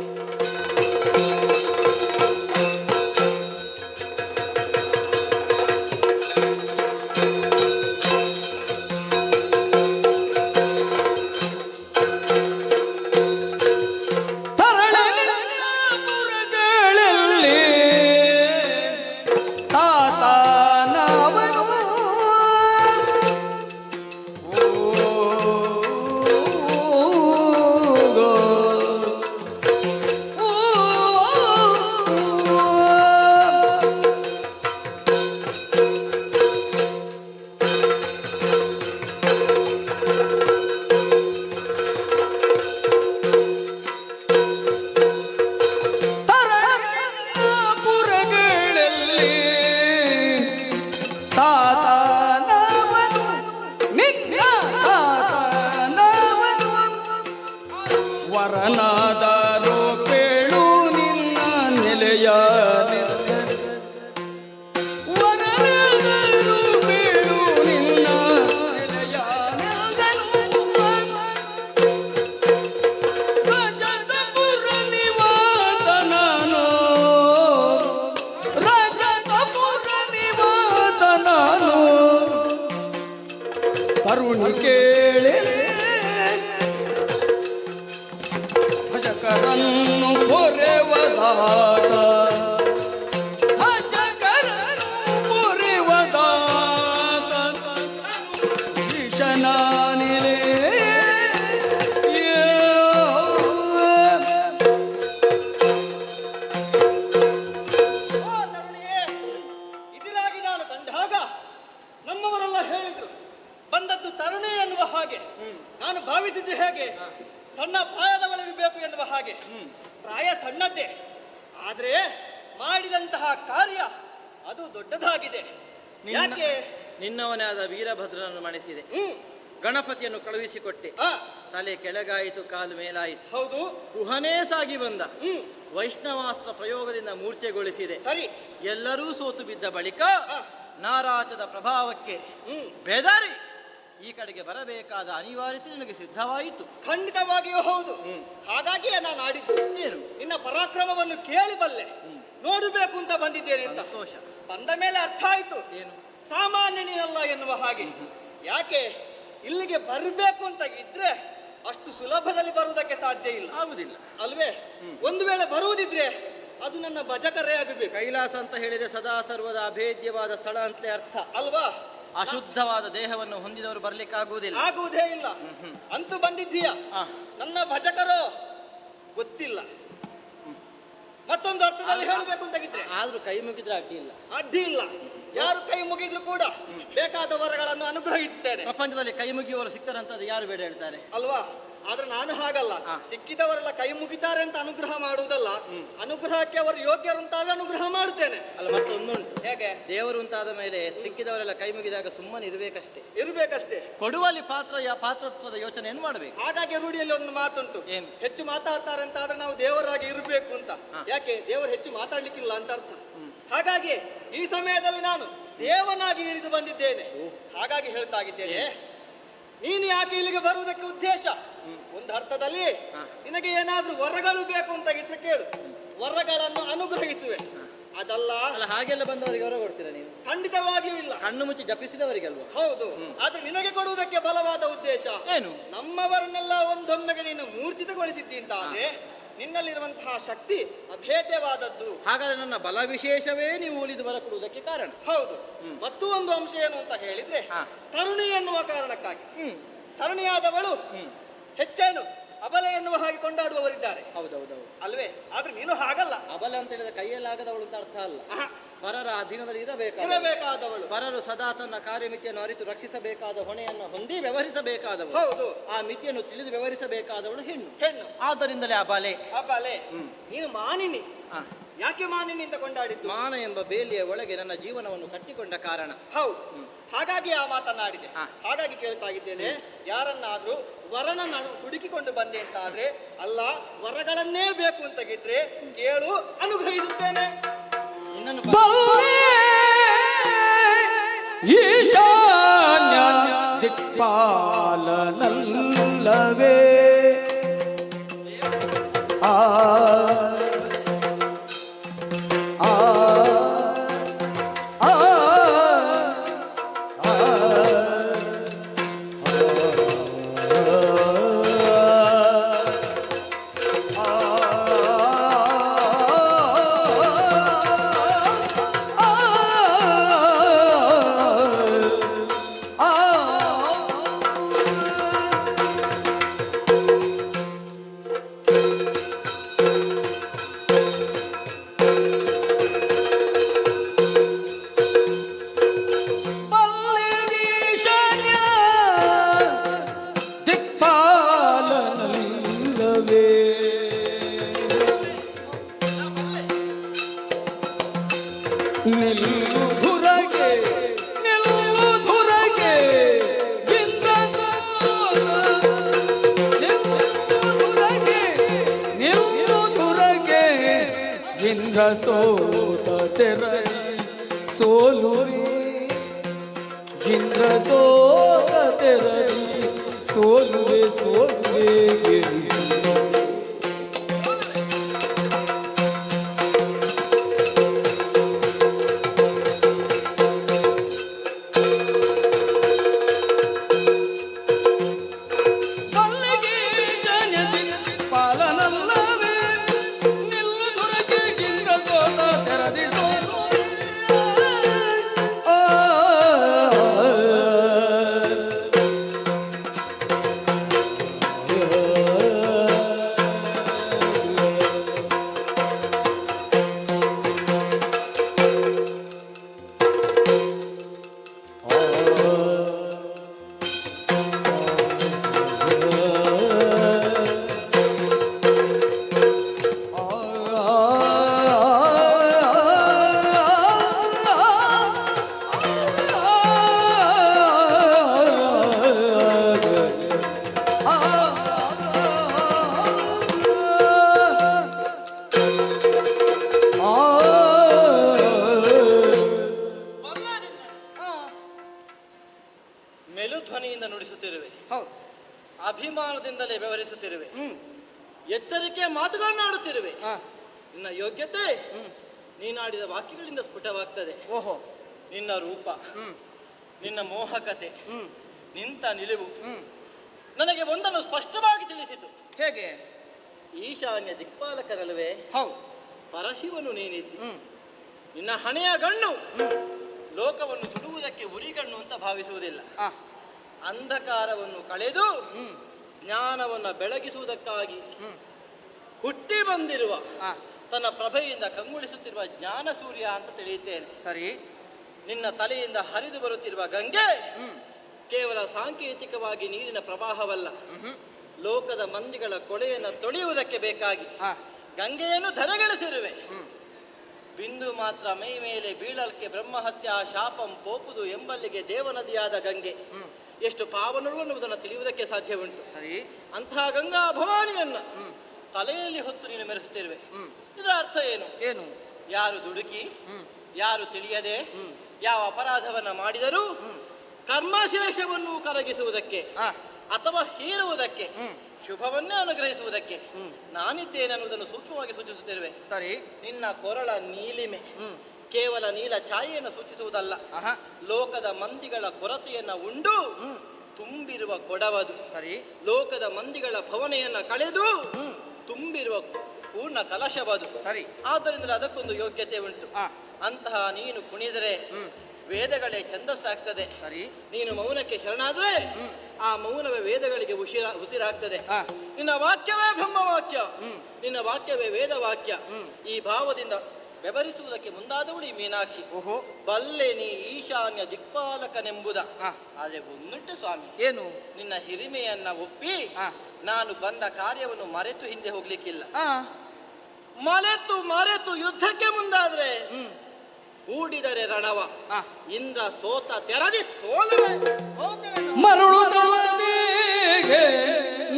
ವರನಾದರೂ ಕೇಳು ನಿನ್ನ ನೆಲೆಯ ವರನಾದರೂ ಕೇಳು ನಿನ್ನ ನೆಲೆಯ ರಾಜಪುರ ನಿವಾಸ ನಾನು ರಾಜಪುರ ನಿವಾಸ ನಾನು ತರುಣಿ ಕೇಳಿ ಭಜಕರನ್ನು ಪೊರೆವದಾತ ಭಜಕರನ್ನು ಪೊರೆವದಾತ ಈಶನಾನಿಲೆ ಇದರಾಗಿ ನಾನು ಕಂಡಾಗ ನಮ್ಮವರೆಲ್ಲ ಹೇಳಿದ್ರು ಬಂದದ್ದು ತರುಣಿ ಎನ್ನುವ ಹಾಗೆ. ನಾನು ಭಾವಿಸಿದ್ದು ಹೇಗೆ, ಸಣ್ಣ ಪ್ರಾಯದವಳಿರಬೇಕು ಎನ್ನುವ ಹಾಗೆ. ಪ್ರಾಯ ಸಣ್ಣದ್ದೇ, ಆದ್ರೆ ಮಾಡಿದಂತಹ ಕಾರ್ಯ ಅದು ದೊಡ್ಡದಾಗಿದೆ. ಯಾಕೆ? ನಿನ್ನವನೇ ಆದ ವೀರಭದ್ರನನ್ನು ಮಣಿಸಿದೆ, ಗಣಪತಿಯನ್ನು ಕಳುಹಿಸಿಕೊಟ್ಟೆ. ತಲೆ ಕೆಳಗಾಯಿತು, ಕಾಲು ಮೇಲಾಯಿತು. ಹೌದು, ಗುಹನೇ ಸಾಗಿ ಬಂದ. ವೈಷ್ಣವಾಸ್ತ್ರ ಪ್ರಯೋಗದಿಂದ ಮೂರ್ಛೆಗೊಳಿಸಿದೆ. ಸರಿ, ಎಲ್ಲರೂ ಸೋತು ಬಿದ್ದ ಬಳಿಕ ನಾರಾಜದ ಪ್ರಭಾವಕ್ಕೆ ಬೆದರಿ ಈ ಕಡೆಗೆ ಬರಬೇಕಾದ ಅನಿವಾರ್ಯತೆ ನಿನಗೆ ಸಿದ್ಧವಾಯಿತು. ಖಂಡಿತವಾಗಿಯೂ ಹೌದು. ಹಾಗಾಗಿಯೇ ನಾನು ಆಡಿದ್ದು. ಏನು, ನಿನ್ನ ಪರಾಕ್ರಮವನ್ನು ಕೇಳಿಬಲ್ಲೆ, ನೋಡಬೇಕು ಅಂತ ಬಂದಿದ್ದೇನೆ ಅಂತ. ಸಂತೋಷ. ಬಂದ ಮೇಲೆ ಅರ್ಥ ಆಯ್ತು, ಏನು ಸಾಮಾನ್ಯನಿಯಲ್ಲ ಎನ್ನುವ ಹಾಗೆ. ಯಾಕೆ, ಇಲ್ಲಿಗೆ ಬರಬೇಕು ಅಂತ ಇದ್ರೆ ಅಷ್ಟು ಸುಲಭದಲ್ಲಿ ಬರುವುದಕ್ಕೆ ಸಾಧ್ಯ ಇಲ್ಲ, ಆಗುದಿಲ್ಲ ಅಲ್ವೇ? ಒಂದು ವೇಳೆ ಬರುವುದಿದ್ರೆ ಅದು ನನ್ನ ಭಜಕರೇ ಆಗಬೇಕು. ಕೈಲಾಸ ಅಂತ ಹೇಳಿದ್ರೆ ಸದಾ ಸರ್ವದ ಅಭೇದ್ಯವಾದ ಸ್ಥಳ ಅಂತಲೇ ಅರ್ಥ ಅಲ್ವಾ? ಅಶುದ್ಧವಾದ ದೇಹವನ್ನು ಹೊಂದಿದವರು ಬರ್ಲಿಕ್ಕೆ ಆಗುವುದೇ ಇಲ್ಲ. ಅಂತೂ ಬಂದಿದ್ದೀಯ. ನನ್ನ ಭಜಕರು ಗೊತ್ತಿಲ್ಲ, ಮತ್ತೊಂದು ಅರ್ಥದಲ್ಲಿ ಹೇಳಬೇಕು ಅಂತಾಗಿದ್ರೆ ಆದ್ರೂ ಕೈ ಮುಗಿದ್ರೆ ಅಡ್ಡಿ ಇಲ್ಲ. ಅಡ್ಡಿ ಇಲ್ಲ. ಯಾರು ಕೈ ಮುಗಿದ್ರು ಕೂಡ ಬೇಕಾದ ವರಗಳನ್ನು ಅನುಗ್ರಹಿಸುತ್ತೇನೆ. ಪ್ರಪಂಚದಲ್ಲಿ ಕೈ ಮುಗಿಯುವವರು ಸಿಗ್ತಾರಂತದ್ದು ಯಾರು ಬೇಡ ಹೇಳ್ತಾರೆ ಅಲ್ವಾ? ಆದ್ರೆ ನಾನು ಹಾಗಲ್ಲ. ಸಿಕ್ಕಿದವರೆಲ್ಲ ಕೈ ಮುಗಿತಾರೆ ಅಂತ ಅನುಗ್ರಹ ಮಾಡುವುದಲ್ಲ, ಅನುಗ್ರಹಕ್ಕೆ ಅವರು ಯೋಗ್ಯರು ಅಂತಾದ್ರೆ ಅನುಗ್ರಹ ಮಾಡುತ್ತೇನೆ. ಅಲ್ಲ ಮತ್ತೊಂದುಂಟು. ಹೇಗೆ? ದೇವರು ಅಂತಾದ ಮೇಲೆ ಸಿಕ್ಕಿದವರೆಲ್ಲ ಕೈ ಮುಗಿದಾಗ ಸುಮ್ಮನೆ ಇರ್ಬೇಕಷ್ಟೇ. ಕೊಡುವಲ್ಲಿ ಪಾತ್ರತ್ವದ ಯೋಚನೆಯನ್ನು ಮಾಡಬೇಕು. ಹಾಗಾಗಿ ರೂಢಿಯಲ್ಲಿ ಒಂದು ಮಾತುಂಟು, ಹೆಚ್ಚು ಮಾತಾಡ್ತಾರೆ ಅಂತ ಆದ್ರೆ ನಾವು ದೇವರಾಗಿ ಇರಬೇಕು ಅಂತ. ಯಾಕೆ? ದೇವರು ಹೆಚ್ಚು ಮಾತಾಡ್ಲಿಕ್ಕಿಲ್ಲ ಅಂತ ಅರ್ಥ. ಹಾಗಾಗಿ ಈ ಸಮಯದಲ್ಲಿ ನಾನು ದೇವನಾಗಿ ಇಳಿದು ಬಂದಿದ್ದೇನೆ. ಹಾಗಾಗಿ ಹೇಳ್ತಾ ಇದ್ದೇನೆ, ನೀನು ಯಾಕೆ ಇಲ್ಲಿಗೆ ಬರುವುದಕ್ಕೆ ಉದ್ದೇಶ? ಒಂದು ಅರ್ಥದಲ್ಲಿ ನಿನಗೆ ಏನಾದ್ರೂ ವರಗಳು ಬೇಕು ಅಂತ ಇದ್ರೆ ಕೇಳು, ವರಗಳನ್ನು ಅನುಗ್ರಹಿಸುವೆ. ಅದಲ್ಲ ಹಾಗೆಲ್ಲ ಬಂದವರಿಗೆ ವರ ಕೊಡ್ತೀರಾ ನೀವು? ಖಂಡಿತವಾಗಿಯೂ ಇಲ್ಲ. ಕಣ್ಣು ಮುಚ್ಚಿ ಜಪಿಸಿದವರಿಗಲ್ವ? ಹೌದು. ಆದ್ರೆ ನಿನಗೆ ಕೊಡುವುದಕ್ಕೆ ಬಲವಾದ ಉದ್ದೇಶ ಏನು? ನಮ್ಮವರನ್ನೆಲ್ಲ ಒಂದೊಮ್ಮೆಗೆ ನೀನು ಮೂರ್ಛಿತಗೊಳಿಸಿದ್ದಿ ಅಂತ ಆದ್ರೆ ನಿನ್ನಲ್ಲಿರುವಂತಹ ಶಕ್ತಿ ಅಭೇದ್ಯವಾದದ್ದು. ಹಾಗಾದ್ರೆ ನನ್ನ ಬಲ ವಿಶೇಷವೇ ನೀವು ಉಳಿದು ಬರ ಕೊಡುವುದಕ್ಕೆ ಕಾರಣ. ಹೌದು. ಮತ್ತೂ ಒಂದು ಅಂಶ ಏನು ಅಂತ ಹೇಳಿದ್ರೆ, ತರುಣಿ ಎನ್ನುವ ಕಾರಣಕ್ಕಾಗಿ ತರುಣಿಯಾದವಳು ಹೆಚ್ಚೇನು ಅಬಲೆ ಎನ್ನುವ ಹಾಗೆ ಕೊಂಡಾಡುವವರಿದ್ದಾರೆ. ಹೌದೌದೌದು ಅಲ್ವೇ? ಆದ್ರೆ ನೀನು ಹಾಗಲ್ಲ. ಅಬಲೆ ಅಂತ ಹೇಳಿದ್ರೆ ಕೈಯಲ್ಲಾಗದವಳು ಅಂತ ಅರ್ಥ ಅಲ್ಲ. ಪರರ ಅಧೀನದಲ್ಲಿ ಇರಬೇಕಾದವಳು. ಪರರು ಸದಾ ತನ್ನ ಕಾರ್ಯಮಿತಿಯನ್ನು ಅರಿತು ರಕ್ಷಿಸಬೇಕಾದ ಹೊಣೆಯನ್ನು ಹೊಂದಿ ವ್ಯವಹರಿಸಬೇಕಾದವಳು. ಹೌದು. ಆ ಮಿತಿಯನ್ನು ತಿಳಿದು ವ್ಯವಹರಿಸಬೇಕಾದವಳು ಹೆಣ್ಣು. ಆದ್ದರಿಂದಲೇ ಅಬಲೆ. ನೀನು ಮಾನಿನಿ. ಯಾಕೆ ಮಾನಿನಿ ಅಂತ ಕೊಂಡಾಡಿದ್ದು? ಮಾನ ಎಂಬ ಬೇಲಿಯ ಒಳಗೆ ನನ್ನ ಜೀವನವನ್ನು ಕಟ್ಟಿಕೊಂಡ ಕಾರಣ. ಹೌದು. ಹಾಗಾಗಿ ಆ ಮಾತನ್ನಾಡಿದೆ. ಹಾಗಾಗಿ ಕೇಳ್ತಾ ಇದ್ದೇನೆ, ಯಾರನ್ನಾದ್ರೂ ವರನ ನಾನು ಹುಡುಕಿಕೊಂಡು ಬಂದೆ ಅಂತ ಆದ್ರೆ ಅಲ್ಲ, ವರಗಳನ್ನೇ ಬೇಕು ಅಂತಾಗಿದ್ರೆ ಕೇಳು, ಅನುಗ್ರಹಿಸುತ್ತೇನೆ. ಈಶಾನ್ಯ ದಿಕ್ಪಾಲನಲ್ಲವೇ ಆ ಸೋತ ತೆರ ಸೋಲುವೆ ಇಂದ್ರ ಸೋತ ತೆರ ಸೋಲುವೆ ಮೆಲುಧ್ವನಿಯಿಂದ ನುಡಿಸುತ್ತಿರುವೆ. ಅಭಿಮಾನದಿಂದಲೇ ವ್ಯವಹರಿಸುತ್ತಿರುವೆ. ಎಚ್ಚರಿಕೆಯ ಮಾತುಗಳನ್ನು ಆಡುತ್ತಿರುವೆ. ನಿನ್ನ ಯೋಗ್ಯತೆ ನೀನಾಡಿದ ವಾಕ್ಯಗಳಿಂದ ಸ್ಫುಟವಾಗ್ತದೆ. ನಿನ್ನ ರೂಪ, ನಿನ್ನ ಮೋಹಕತೆ, ನಿಂತ ನಿಲುವು ನನಗೆ ಒಂದನ್ನು ಸ್ಪಷ್ಟವಾಗಿ ತಿಳಿಸಿತು. ಹೇಗೆ? ಈಶಾನ್ಯ ದಿಕ್ಪಾಲಕರಲ್ಲವೇ? ಪರಶಿವನು ನೀನಿದ್ದು. ನಿನ್ನ ಹಣೆಯ ಗಣ್ಣು ಲೋಕವನ್ನು ಸುಡುವುದಕ್ಕೆ ಉರಿಗಣ್ಣು ಅಂತ ಭಾವಿಸುವುದಿಲ್ಲ. ಅಂಧಕಾರವನ್ನು ಕಳೆದು ಜ್ಞಾನವನ್ನು ಬೆಳಗಿಸುವುದಕ್ಕಾಗಿ ಹುಟ್ಟಿ ಬಂದಿರುವ ತನ್ನ ಪ್ರಭೆಯಿಂದ ಕಂಗೊಳಿಸುತ್ತಿರುವ ಜ್ಞಾನ ಸೂರ್ಯ ಅಂತ ತಿಳಿಯುತ್ತೇನೆ. ಸರಿ. ನಿನ್ನ ತಲೆಯಿಂದ ಹರಿದು ಬರುತ್ತಿರುವ ಗಂಗೆ ಕೇವಲ ಸಾಂಕೇತಿಕವಾಗಿ ನೀರಿನ ಪ್ರವಾಹವಲ್ಲ, ಲೋಕದ ಮಂದಿಗಳ ಕೊಳೆಯನ್ನು ತೊಳೆಯುವುದಕ್ಕೆ ಬೇಕಾಗಿ ಗಂಗೆಯನ್ನು ಧರೆಗಳಿಸಿರುವೆ. ಬಿಂದು ಮಾತ್ರ ಮೈ ಮೇಲೆ ಬೀಳಲ್ಕೆ ಬ್ರಹ್ಮಹತ್ಯ ಶಾಪಂ ಪೋಪುದು ಎಂಬಲ್ಲಿಗೆ ದೇವನದಿಯಾದ ಗಂಗೆ ಎಷ್ಟು ಪಾವನರು ಅನ್ನುವುದನ್ನು ತಿಳಿಯುವುದಕ್ಕೆ ಸಾಧ್ಯ ಉಂಟು. ಸರಿ. ಅಂತಹ ಗಂಗಾ ಭವಾನಿಯನ್ನ ತಲೆಯಲ್ಲಿ ಹೊತ್ತು ನೀನು ಮೆರೆಸುತ್ತಿರುವೆ. ಇದರ ಅರ್ಥ ಏನು? ಏನು? ಯಾರು ದುಡುಕಿ, ಯಾರು ತಿಳಿಯದೆ ಯಾವ ಅಪರಾಧವನ್ನ ಮಾಡಿದರೂ ಕರ್ಮಶೇಷವನ್ನು ಕರಗಿಸುವುದಕ್ಕೆ ಅಥವಾ ಹೀರುವುದಕ್ಕೆ, ಶುಭವನ್ನೇ ಅನುಗ್ರಹಿಸುವುದಕ್ಕೆ ನಾನಿದ್ದೇನೆ ಅನ್ನುವುದನ್ನು ಸೂಕ್ಷ್ಮವಾಗಿ ಸೂಚಿಸುತ್ತಿರುವೆ. ಸರಿ. ನಿನ್ನ ಕೊರಳ ನೀಲಿಮೆ ಕೇವಲ ನೀಲ ಛಾಯೆಯನ್ನು ಸೂಚಿಸುವುದಲ್ಲ, ಲೋಕದ ಮಂದಿಗಳ ಕೊರತೆಯನ್ನ ಉಂಡು ತುಂಬಿರುವ ಕೊಡವದು. ಸರಿ. ಲೋಕದ ಮಂದಿಗಳ ಭವನೆಯನ್ನ ಕಳೆದು ತುಂಬಿರುವ ಪೂರ್ಣ ಕಲಶವದು. ಸರಿ. ಆದ್ದರಿಂದ ಅದಕ್ಕೊಂದು ಯೋಗ್ಯತೆ ಉಂಟು. ಅಂತಹ ನೀನು ಕುಣಿದರೆ ವೇದಗಳೇ ಛಂದಸ್ಸಾಗ್ತದೆ. ಸರಿ. ನೀನು ಮೌನಕ್ಕೆ ಶರಣಾದ್ರೆ ಆ ಮೌನವೇ ವೇದಗಳಿಗೆ ಉಸಿರಾಗ್ತದೆ. ನಿನ್ನ ವಾಕ್ಯವೇ ಬ್ರಹ್ಮವಾಕ್ಯ, ನಿನ್ನ ವಾಕ್ಯವೇ ವೇದವಾಕ್ಯ. ಈ ಭಾವದಿಂದ ವ್ಯವಹರಿಸುವುದಕ್ಕೆ ಮುಂದಾದವಳು ಈ ಮೀನಾಕ್ಷಿ. ಬಲ್ಲೆ ನೀ ಈಶಾನ್ಯ ದಿಕ್ಪಾಲಕನೆಂಬುದ. ಆದ್ರೆ ಒಂದುಂಟು ಸ್ವಾಮಿ, ಏನು? ನಿನ್ನ ಹಿರಿಮೆಯನ್ನ ಒಪ್ಪಿ ನಾನು ಬಂದ ಕಾರ್ಯವನ್ನು ಮರೆತು ಹಿಂದೆ ಹೋಗ್ಲಿಕ್ಕಿಲ್ಲ. ಮರೆತು ಯುದ್ಧಕ್ಕೆ ಮುಂದಾದ್ರೆ ಹೂಡಿದರೆ ರಣವ, ಇಂದ್ರ ಸೋತ ತೆರದಿ ಸೋಲುವೆ. ಮರುಳು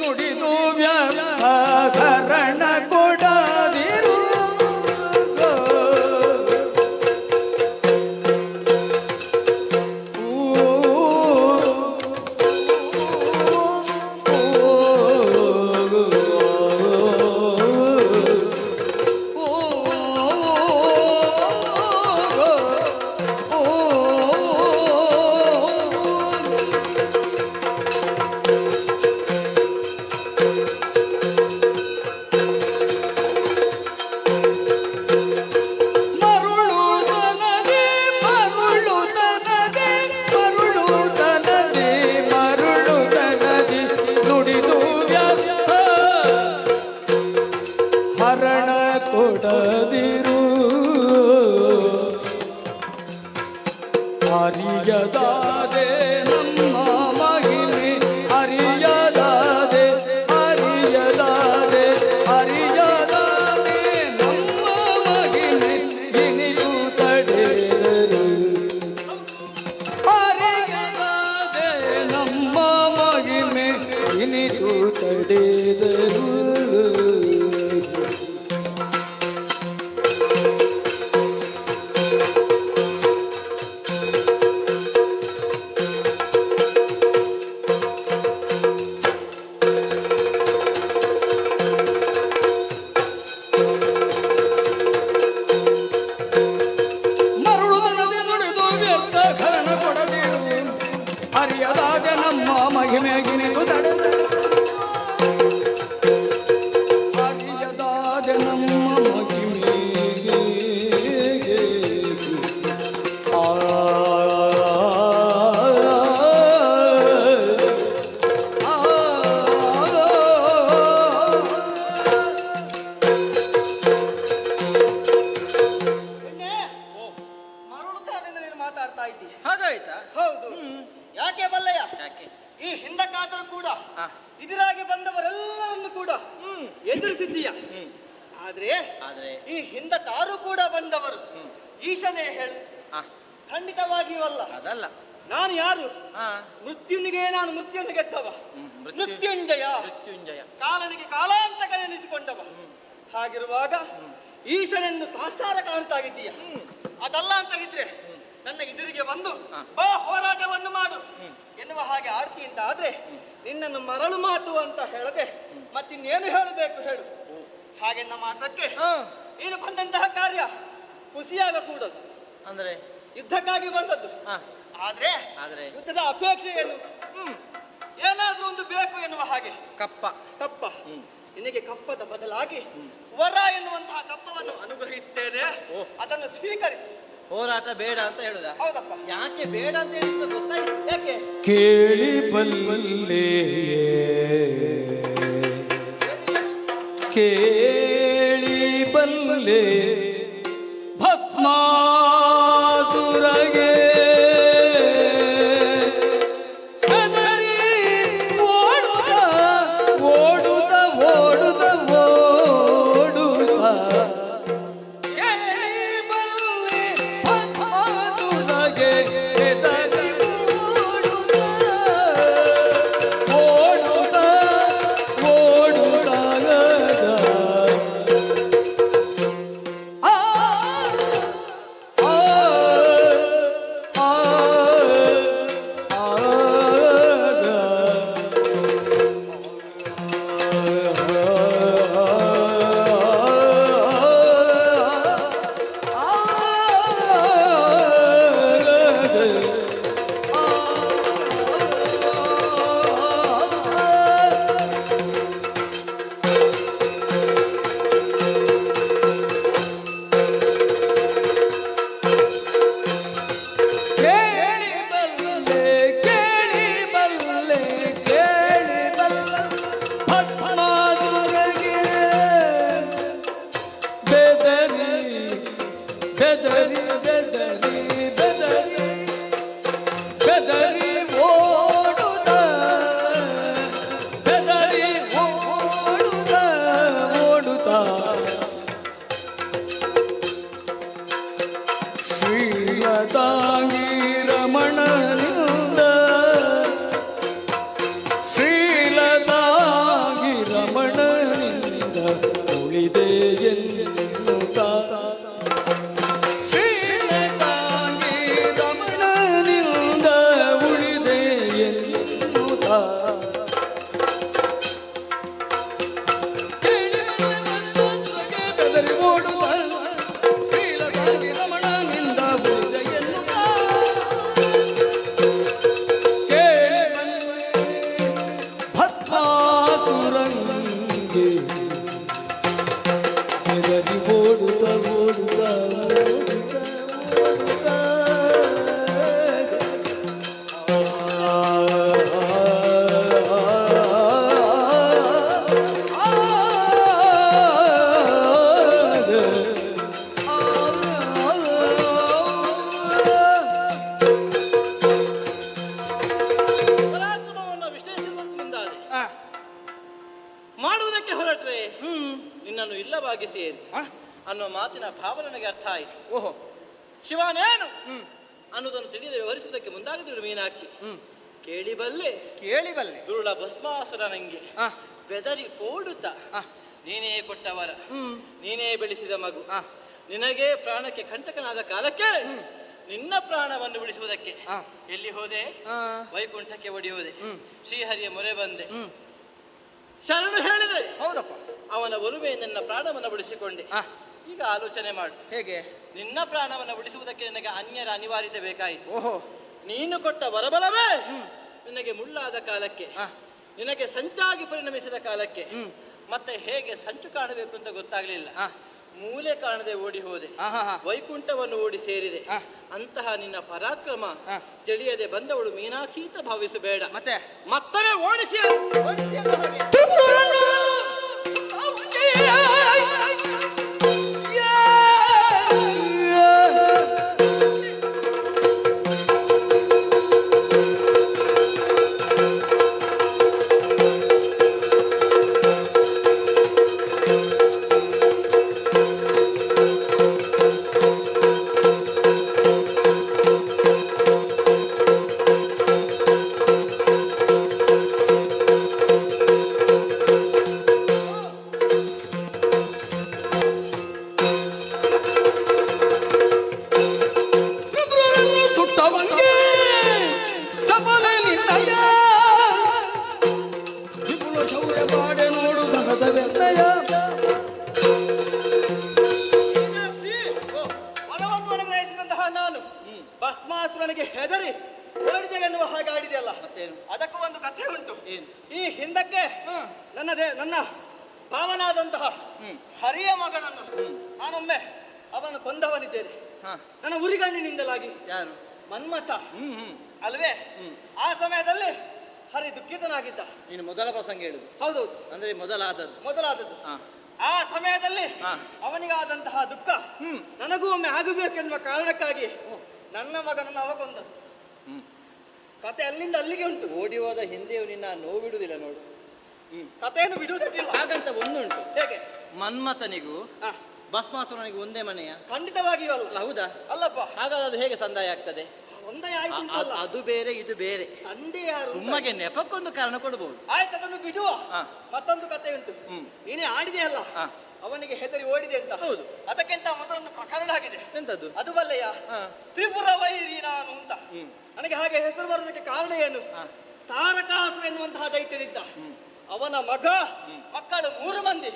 ನುಡಿದು ವ್ಯಾಕರಣ ಕೊಡದಿರು. ಅರಿಯದಾದೆ ನಮ್ಮ ಮಹಿಮೆ, ಅರಿಯದಾದೆ ಅರಿಯದಾದೆ ಅರಿಯದಾದೆ ನಮ್ಮ ಮಹಿಮೆ ಇನಿಯು ತಡೆದರು. ಅರಿಯದಾದೆ ನಮ್ಮ ಮಹಿಮೆ ಇನಿಯು ತಡೆದರು. ಅರಿಯದಾದ ನಮ್ಮ ಮಹಿಮೆಗಿನಿದು ತಡೆದ, ಅರಿಯದಾದ ನಮ್ಮ ಮಹಿಮೆಗೆ ಮರುಳುತನದಿಂದ ನೀನು ಮಾತಾಡ್ತಾ ಇದ್ದೀಯ. ಹಾಗಾಯ್ತಾ? ಹೌದು. ಯಾಕೆ ಬಲ್ಲಯ್ಯ? ಯಾಕೆ ಈ ಹಿಂದಕ್ಕಾದರೂ ಕೂಡ ಇದರಾಗಿ ಬಂದವರೆಲ್ಲರನ್ನು ಕೂಡ ಎದುರಿಸಿದ್ದೀಯ. ಆದ್ರೆ ಈ ಹಿಂದಕ್ಕಾರು ಕೂಡ ಬಂದವರು ಈಶನೇ ಹೇಳು. ಖಂಡಿತವಾಗಿಯೂ ಅಲ್ಲ. ಅದಲ್ಲ. ನಾನು ಯಾರು? ಮೃತ್ಯುನಿಗೆ ನಾನು ಮೃತ್ಯುವನ್ನು ಗೆದ್ದವ, ಮೃತ್ಯುಂಜಯ. ಕಾಲನಿಗೆ ಕಾಲಾಂತಕ ಎನಿಸಿಕೊಂಡವ. ಹಾಗಿರುವಾಗ ಈಶನೆಂದು ತಾಸಾರ ಕಾಣ್ತಾಗಿದ್ದೀಯ. ಅದಲ್ಲ ಅಂತ ಇದ್ರೆ ನನ್ನ ಎದುರಿಗೆ ಬಂದು ಬಾ ಹೋರಾಟವನ್ನು ಮಾಡು ಎನ್ನುವ ಹಾಗೆ ಆರ್ತಿ ಅಂತ ಆದ್ರೆ ನಿನ್ನನ್ನು ಮರಳು ಮಾತು ಅಂತ ಹೇಳದೆ ಮತ್ತಿನ್ನೇನು ಹೇಳಬೇಕು ಹೇಳು. ಹಾಗೆನ್ನ ಮಾತ್ರಕ್ಕೆ ನೀನು ಬಂದಂತಹ ಕಾರ್ಯ ಖುಷಿಯಾಗಕೂಡದು. ಅಂದ್ರೆ ಯುದ್ಧಕ್ಕಾಗಿ ಬಂದದ್ದು. ಆದ್ರೆ ಯುದ್ಧದ ಅಪೇಕ್ಷೆ ಏನು? ಏನಾದ್ರೂ ಒಂದು ಬೇಕು ಎನ್ನುವ ಹಾಗೆ. ಕಪ್ಪ ನಿನಗೆ ಕಪ್ಪದ ಬದಲಾಗಿ ವರ ಎನ್ನುವಂತಹ ಕಪ್ಪವನ್ನು ಅನುಗ್ರಹಿಸುತ್ತೇನೆ, ಅದನ್ನು ಸ್ವೀಕರಿಸಿ. ಹೋರಾಟ ಬೇಡ ಅಂತ ಹೇಳುದ? ಹೌದಪ್ಪ. ಯಾಕೆ ಬೇಡ ಅಂತ ಹೇಳಿದ ಗೊತ್ತಾಯ್ತು. ಯಾಕೆ? ಕೇಳಿ ಬಲ್ಲೆ ಕೇಳಿ ಬಲ್ಲೆ ಬಲ್ಲೆ ಭಸ್ಮಾಸುರಗೆ ಮಾಡುವುದಕ್ಕೆ ಹೊರಟ್ರೆ ನಿನ್ನನ್ನು ಇಲ್ಲವಾಗಿಸಿ ಅನ್ನೋ ಮಾತಿನ ಭಾವ ನನಗೆ ಅರ್ಥ ಆಯಿತು. ಓಹೋ, ಶಿವನೇನು ಅನ್ನೋದನ್ನು ತಿಳಿದು ವಿವರಿಸುವುದಕ್ಕೆ ಮುಂದಾಗಿದ್ರು ಮೀನಾಕ್ಷಿ. ಕೇಳಿಬಲ್ಲೆ ದುರುಳ ಭಸ್ಮಾಸುರ ನಂಗೆ ಬೆದರಿ ಓಡುತ್ತ ನೀನೇ ಕೊಟ್ಟವರ, ನೀನೇ ಬೆಳೆಸಿದ ಮಗು, ನಿನಗೆ ಪ್ರಾಣಕ್ಕೆ ಕಂಟಕನಾದ ಕಾಲಕ್ಕೆ ನಿನ್ನ ಪ್ರಾಣವನ್ನು ಬಿಡಿಸುವುದಕ್ಕೆ ಎಲ್ಲಿ ಹೋದೆ? ವೈಕುಂಠಕ್ಕೆ ಒಡೆಯುವುದೇ, ಶ್ರೀಹರಿಯ ಮೊರೆ ಬಂದೆ, ಶರಣು ಹೇಳಿದೆ. ಹೌದಪ್ಪ, ಅವನ ಒಲುಮೆಯಿಂದ ನನ್ನ ಪ್ರಾಣವನ್ನು ಬಿಡಿಸಿಕೊಂಡೆ. ಈಗ ಆಲೋಚನೆ ಮಾಡು, ಹೇಗೆ ನಿನ್ನ ಪ್ರಾಣವನ್ನು ಬಿಡಿಸುವುದಕ್ಕೆ ನಿನಗೆ ಅನ್ಯರ ಅನಿವಾರ್ಯತೆ ಬೇಕಾಯಿತು. ಓಹೋ, ನೀನು ಕೊಟ್ಟ ವರಬಲವೇ ನಿನಗೆ ಮುಳ್ಳಾದ ಕಾಲಕ್ಕೆ, ನಿನಗೆ ಸಂಚಾಗಿ ಪರಿಣಮಿಸಿದ ಕಾಲಕ್ಕೆ ಮತ್ತೆ ಹೇಗೆ ಸಂಚು ಕಾಣಬೇಕು ಅಂತ ಗೊತ್ತಾಗ್ಲಿಲ್ಲ. ಮೂಲೆ ಕಾಣದೆ ಓಡಿ ಹೋದೆ, ವೈಕುಂಠವನ್ನು ಓಡಿ ಸೇರಿದೆ. ಅಂತಹ ನಿನ್ನ ಪರಾಕ್ರಮ ತಿಳಿಯದೆ ಬಂದವಳು ಮೀನಾಕ್ಷಿ ಅಂತ ಭಾವಿಸಬೇಡ. ಮತ್ತವೇ ಓಡಿಸಿ ಭಸ್ಮಾಸುರನಿಗೆ ಹೆದರಿ ಓಡಿದೆ ಎನ್ನುವ ಹಾಗೆ ಆಡಿದೆಯಲ್ಲ. ಅದಕ್ಕೂ ಒಂದು ಕಥೆ ಉಂಟು. ಈ ಹಿಂದಕ್ಕೆ ನನ್ನ ಭಾವನಾದಂತಹ ಹರಿಯ ಮಗನನ್ನು ನಾನೊಮ್ಮೆ ಅವನು ಕೊಂದವನಿದ್ದೇನೆ. ನನ್ನ ಉರಿಗಣ್ಣಿನಿಂದಲಾಗಿ. ಯಾರು? ಮನ್ಮಥ ಅಲ್ವೇ? ಆ ಸಮಯದಲ್ಲಿ ಹರಿ ದುಃಖಿತನಾಗಿದ್ದ. ನೀನು ಮೊದಲ ಪ್ರಸಂಗ ಹೇಳುದು? ಹೌದೌದು. ಅಂದ್ರೆ ಮೊದಲಾದದ್ದು. ಆ ಸಮಯದಲ್ಲಿ ಅವನಿಗಾದಂತಹ ದುಃಖ ನನಗೂ ಒಮ್ಮೆ ಆಗಬೇಕೆನ್ನುವ ಕಾರಣಕ್ಕಾಗಿ ನನ್ನ ಮಗನನ್ನು ಅವ ಕೊಂದ ಕತೆ ಅಲ್ಲಿಂದ ಅಲ್ಲಿಗೆ ಉಂಟು. ಓಡಿ ಹೋದ ಹಿಂದೆಯೂ ನಿನ್ನ ನೋವಿಡುವುದಿಲ್ಲ ನೋಡು. ಕಥೆಯನ್ನು ಬಿಡುವುದಿಲ್ಲ. ಹಾಗಂತ ಒಂದುಂಟು. ಹೇಗೆ? ಮನ್ಮಥನಿಗೂ ಭಸ್ಮಾಸುರನಿಗೂ ಒಂದೇ ಮನೆಯ? ಖಂಡಿತವಾಗಿಯೂ ಅಲ್ಲ. ಹೌದಾ? ಅಲ್ಲಪ್ಪ. ಹಾಗಾದ್ರೆ ಅದು ಹೇಗೆ ಸಂದಾಯ ಆಗ್ತದೆ? ಒಂದೇ ಆಯ್ತು ಅಂತಲ್ಲ. ಅದು ಬೇರೆ ಇದು ಬೇರೆ. ತಂದೆ ಯಾರು? ಸುಮ್ಮಗೆ ನೆಪಕ್ಕೊಂದು ಕಾರಣ ಕೊಡಬಹುದು. ಆಯ್ತು, ಅದನ್ನು ಬಿಡುವ. ಮತ್ತೊಂದು ಕತೆ ಉಂಟು. ನೀನೇ ಆಡಿದೆಯಲ್ಲ, ಅವನಿಗೆ ಹೆದರಿ ಓಡಿದೆ ಅಂತ. ಹೌದು. ಅದಕ್ಕಿಂತ ಮೊದಲೊಂದು ಪ್ರಕರಣ ಆಗಿದೆ. ಎಂತದ್ದು? ಅದು ಬಲ್ಲೆಯ ತ್ರಿಪುರ ವೈರಿ ನಾನು ಅಂತ. ನನಗೆ ಹಾಗೆ ಹೆಸರು ಬರೋದಕ್ಕೆ ಕಾರಣ ಏನು? ತಾರಕಾಸುರ ಎನ್ನುವಂತಹ ದೈತ್ಯನಿದ್ದ. ಅವನ ಮಕ್ಕಳು 3 ಮಂದಿ,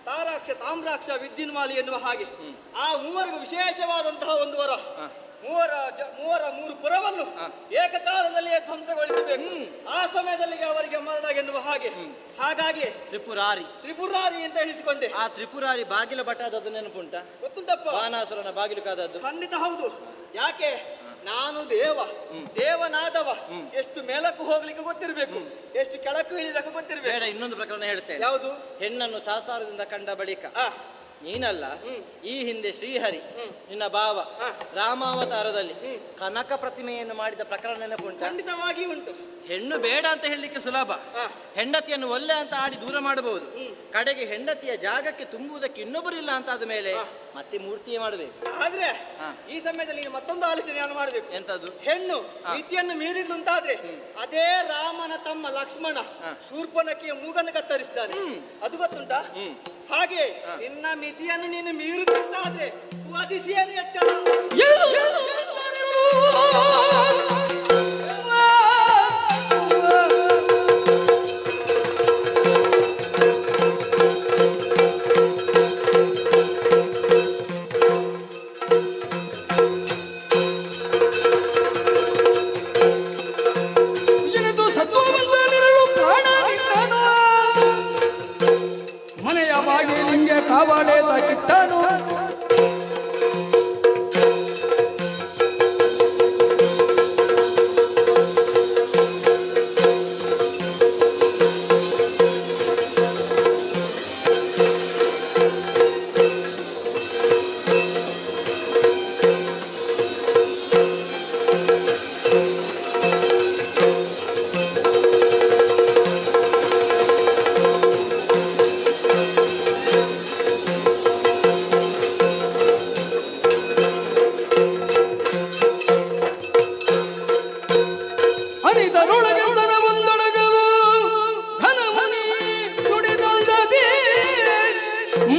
ತಾರಾಕ್ಷ, ತಾಮ್ರಾಕ್ಷ, ವಿದ್ಯುನ್ಮಾಲಿ ಎನ್ನುವ ಹಾಗೆ. ಆ 3 ವಿಶೇಷವಾದಂತಹ ಒಂದು ವರ. 3 ಪುರವನ್ನು ಏಕಕಾಲದಲ್ಲಿಯೇ ಧ್ವಂಸಗೊಳಿಸಬೇಕು. ಆ ಸಮಯದಲ್ಲಿ ಅವರಿಗೆ ಮರಣ ಎನ್ನುವ ಹಾಗೆ. ಹಾಗಾಗಿ ತ್ರಿಪುರಾರಿ ಅಂತ ಎಣಿಸಿಕೊಂಡೆ. ಆ ತ್ರಿಪುರಾರಿ ಬಾಗಿಲ ಬಟಾದದ್ದು ನೆನಪುಂಟ? ಗೊತ್ತುಂಟಪ್ಪ. ಬಾಣಾಸುರನ ಬಾಗಿಲು ಕಾದದ್ದು. ಖಂಡಿತ ಹೌದು. ಯಾಕೆ? ನಾನು ದೇವನಾದವ. ಎಷ್ಟು ಮೇಲಕ್ಕೂ ಹೋಗ್ಲಿಕ್ಕೆ ಗೊತ್ತಿರ್ಬೇಕು, ಎಷ್ಟು ಕೆಳಕ್ಕೂ ಇಳಿದಕ್ಕೂ ಗೊತ್ತಿರ್ಬೇಕು. ಬೇಡ, ಇನ್ನೊಂದು ಪ್ರಕರಣ ಹೇಳ್ತೇನೆ. ಯಾವುದು? ಹೆಣ್ಣನ್ನು ತಾಸಾರದಿಂದ ಕಂಡ ಬಳಿಕ ನೀನಲ್ಲ, ಈ ಹಿಂದೆ ಶ್ರೀಹರಿ ನಿನ್ನ ಭಾವ ರಾಮಾವತಾರದಲ್ಲಿ ಕನಕ ಪ್ರತಿಮೆಯನ್ನು ಮಾಡಿದ ಪ್ರಕರಣ ನೆನಪುಂಟ? ಖಂಡಿತವಾಗಿ ಉಂಟು. ಹೆಣ್ಣು ಬೇಡ ಅಂತ ಹೇಳಲಿಕ್ಕೆ ಸುಲಭ, ಹೆಂಡತಿಯನ್ನು ಒಲ್ಲೆ ಅಂತ ಆಡಿ ದೂರ ಮಾಡಬಹುದು. ಕಡೆಗೆ ಹೆಂಡತಿಯ ಜಾಗಕ್ಕೆ ತುಂಬುವುದಕ್ಕೆ ಇನ್ನೊಬ್ಬರಿಲ್ಲ ಅಂತ ಆದ ಮೇಲೆ ಮತ್ತೆ ಮೂರ್ತಿಯೇ ಮಾಡಬೇಕು. ಆದ್ರೆ ಈ ಸಮಯದಲ್ಲಿ ನೀನು ಮತ್ತೊಂದು ಆಲೋಚನೆಯನ್ನು ಮಾಡಬೇಕು. ಎಂತದ್ದು? ಹೆಣ್ಣು ಮಿತಿಯನ್ನು ಮೀರಿದ್ಲು ಅಂತಾದ್ರೆ ಅದೇ ರಾಮನ ತಮ್ಮ ಲಕ್ಷ್ಮಣ ಶೂರ್ಪನಖಿಯ ಮೂಗನ್ನು ಕತ್ತರಿಸಿದ್ದಾನೆ. ಅದು ಗೊತ್ತುಂಟಾ? ಹಾಗೆ ನಿನ್ನ ಮಿತಿಯನ್ನು ನೀನು ಮೀರುತ್ತಾದ್ರೆ ವಧಿಸಿಯನ್ನು ಎಚ್ಚರ. ಮನೆಯ ಬಾಗಿಲಿಂಗೆ ಕಾವಡೆದ ಕಿಟ್ಟನು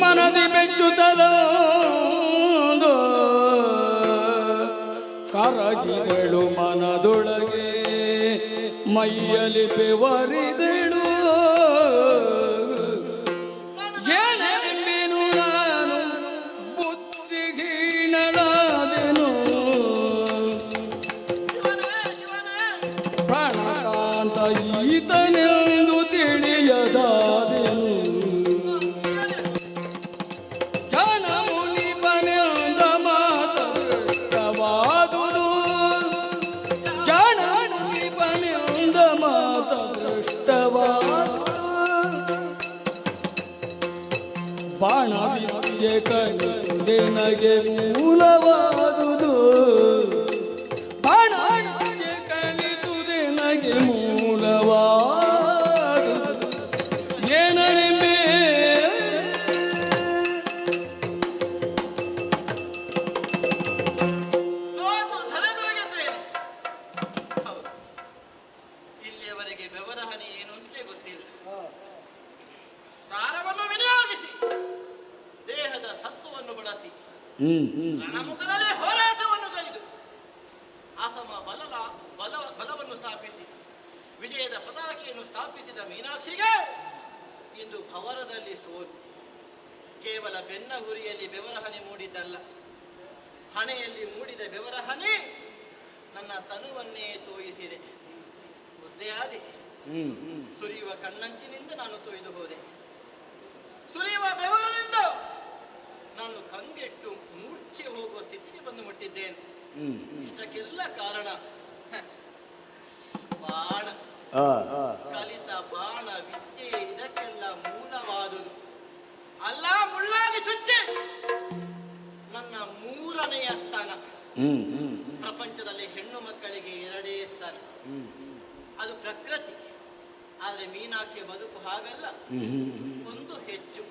ಮನದಿ ಬೆಚ್ಚುತ್ತದ ಕರಗಿದಳು ಮನದೊಳಗೆ ಮೈಯಲ್ಲಿ ಬೆವರಿದಳು. ಏನೆಂಬೆನು ನಾನು ಬುದ್ಧಿಹೀನಳಾದೆನು, ಪ್ರಾಣಕಾಂತ ಈತನೆಂದು ತಿಳಿಯದಾದೆನು. ಜನಮುನಿಪನೆಂದ ಮಾತವಾದುದು, ಜನಮುನಿಪನೆಂದ ಮಾತ ದೃಷ್ಟವಾದುದು. ಬಾಣ ವಿದ್ಯೆ ಕಲಿಯುವುದೇ ನಗೆ ಮೂಲವಾದುದು, ಬಾಣ ವಿದ್ಯೆ ಕಲಿಯುವುದೇ ನಗೆ ಮೂಲವಾದುದು. ಏನೆಂಬೆ ಇಲ್ಲಿಯವರೆಗೆ ಬೆವರ ಹನಿ ಏನು ಅಂತಲೇ ಗೊತ್ತಿಲ್ಲ. ಸಾರವನ್ನು ವಿನಿಯೋಗಿಸಿ ದೇಹದ ಸತ್ವವನ್ನು ಬಳಸಿ ರಣಮುಖದಲ್ಲೇ ಹೋರಾಟವನ್ನು ಕಲಿದು ಅಸಮ ಬಲವನ್ನು ಸ್ಥಾಪಿಸಿ ವಿಜಯದ ಪತಾಕೆಯನ್ನು ಸ್ಥಾಪಿಸಿದ ಮೀನಾಕ್ಷಿಗೆ ಇಂದು ಭವರದಲ್ಲಿ ಸೋಲು. ಕೇವಲ ಬೆನ್ನ ಹುರಿಯಲ್ಲಿ ಬೆವರ ಹನಿ ಮೂಡಿದ್ದಲ್ಲ, ಹಣೆಯಲ್ಲಿ ಮೂಡಿದ ಬೆವರ ಹನಿ ನನ್ನ ತನುವನ್ನೇ ತೋಯಿಸಿದೆ. ಮುದ್ದೆಯಾದೆ. ಸುರಿಯುವ ಕಣ್ಣಂಚಿನಿಂದ ನಾನು ತೊಯ್ದು ಹೋದೆ. ಸುರಿಯುವ ಬೆವರಿನಿಂದ ನಾನು ಕಂಗೆಟ್ಟು ಮೂರ್ಛೆ ಹೋಗುವ ಸ್ಥಿತಿಗೆ ಬಂದು ಮುಟ್ಟಿದ್ದೇನೆ. ಇಷ್ಟಕ್ಕೆಲ್ಲ ಕಾರಣ ಬಾಣ, ಕಲಿತ ಬಾಣ ವಿದ್ಯೆ ಇದಕ್ಕೆಲ್ಲ ಮೂಲವಾದುದು ಅಲ್ಲ. ಪ್ರಪಂಚದಲ್ಲಿ ಹೆಣ್ಣು ಮಕ್ಕಳಿಗೆ ಎರಡೇ ಸ್ಥಾನ, ಅದು ಪ್ರಕೃತಿ. ಆದರೆ ಮೀನಾಕ್ಷಿಯ ಬದುಕು ಹಾಗಲ್ಲ, ಒಂದು ಹೆಚ್ಚು.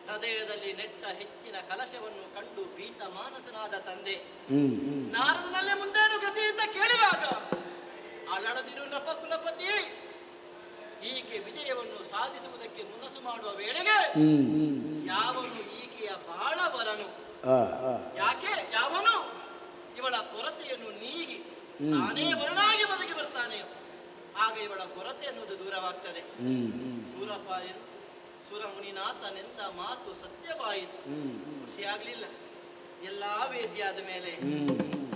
ಹೃದಯದಲ್ಲಿ ನೆಟ್ಟ ಹೆಚ್ಚಿನ ಕಲಶವನ್ನು ಕಂಡು ಭೀತ ಮಾನಸನಾದ ತಂದೆ ನಾರದನಲ್ಲೇ ಮುಂದೇನು ಗತಿ ಅಂತ ಕೇಳಿದಾಗ ಅಳಳದಿರು ನೃಪ ಕುಲಪತಿ, ಈಕೆ ವಿಜಯವನ್ನು ಸಾಧಿಸುವುದಕ್ಕೆ ಮುನಸು ಮಾಡುವ ವೇಳೆಗೆ ಯಾವನು ಈಕೆಯ ಬಾಳ ಬರನು, ಯಾಕೆ ಯಾವನು ಇವಳ ಕೊರತೆಯನ್ನು ನೀಗಿ ತಾನೇ ಬರನಾಗಿ ಬದುಕಿ ಬರ್ತಾನೆಯೋ ಆಗ ಇವಳ ಕೊರತೆ ಅನ್ನೋದು ದೂರವಾಗ್ತದೆ. ಸೂರಪಾಯನು ಸುರಮುನಿನಾಥನೆಂದ ಮಾತು ಸತ್ಯವಾಯಿತು. ಖುಷಿಯಾಗ್ಲಿಲ್ಲ. ಎಲ್ಲಾ ವೇದಿಯಾದ ಮೇಲೆ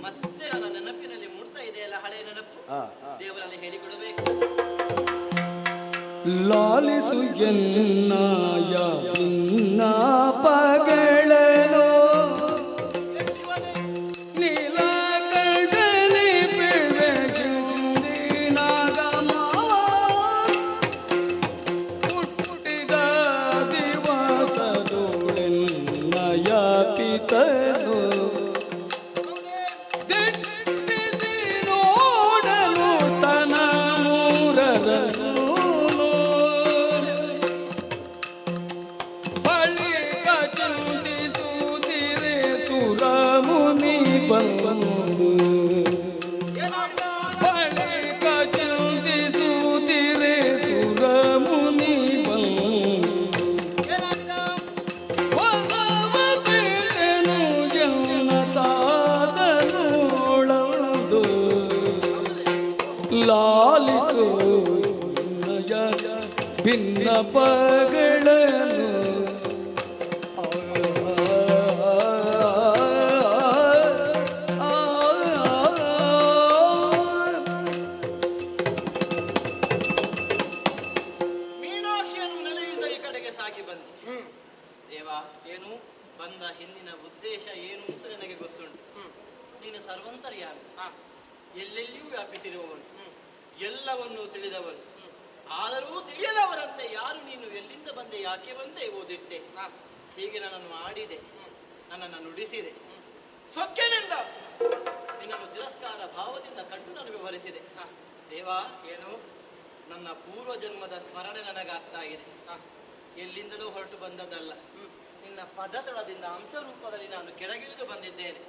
ಮತ್ತೆ ನನ್ನ ನೆನಪಿನಲ್ಲಿ ಮೂಡ್ತಾ ಇದೆಯಲ್ಲ ಹಳೆ ನೆನಪು, ದೇವರಲ್ಲಿ ಹೇಳಿಕೊಡಬೇಕು. ಲಾಲಿಸು ಎನ್ನಾಯ ನಿನ್ನ ಪಗಳನೋ ನೀಲಕಂಠನೆ ಬೆಳಗಿಂದಿನಾಗ ಮಾವ ಹುಟ್ಟಿದ ದಿವಸದೊಳೆನ್ನಯ ಪಿತನು ದಿಟ್ಟಿಸಿ ನೋಡಲು ತನ ಮೂರರನು ಲಾಲಿಸು ಭಿನ್ನ ಪಗಳನು ಮೀನಾಕ್ಷಿಯನ್ನು ನೆನೆಯುವುದ ಈ ಕಡೆಗೆ ಸಾಗಿ ಬಂದು, ದೇವ ಏನು ಬಂದ ಹಿಂದಿನ ಉದ್ದೇಶ ಏನು ಅಂತ ನನಗೆ ಗೊತ್ತುಂಟು. ನೀನು ಸರ್ವಂತರ್ಯಾಮಿ, ಎಲ್ಲೆಲ್ಲಿಯೂ ವ್ಯಾಪಿಸಿರುವವನು, ಎಲ್ಲವನ್ನೂ ತಿಳಿದವನು. ಆದರೂ ತಿಳಿಯದವರಂತೆ ಯಾರು ನೀನು, ಎಲ್ಲಿಂದ ಬಂದೆ, ಯಾಕೆ ಬಂದೆ ಓದಿಟ್ಟೆ, ಹೀಗೆ ನನ್ನನ್ನು ಆಡಿದೆ, ನನ್ನನ್ನು ನುಡಿಸಿದೆ. ಸೊಕ್ಕಿನಿಂದ ನಿನ್ನನ್ನು ತಿರಸ್ಕಾರ ಭಾವದಿಂದ ಕಂಡು ನಾನು ವ್ಯವಹರಿಸಿದೆ. ದೇವ ಏನು ನನ್ನ ಪೂರ್ವ ಜನ್ಮದ ಸ್ಮರಣೆ ನನಗಾಗ್ತಾ ಇದೆ. ಎಲ್ಲಿಂದಲೂ ಹೊರಟು ಬಂದದ್ದಲ್ಲ, ನಿನ್ನ ಪದತಳದಿಂದ ಅಂಶ ರೂಪದಲ್ಲಿ ನಾನು ಕೆಳಗಿಳಿದು ಬಂದಿದ್ದೇನೆ.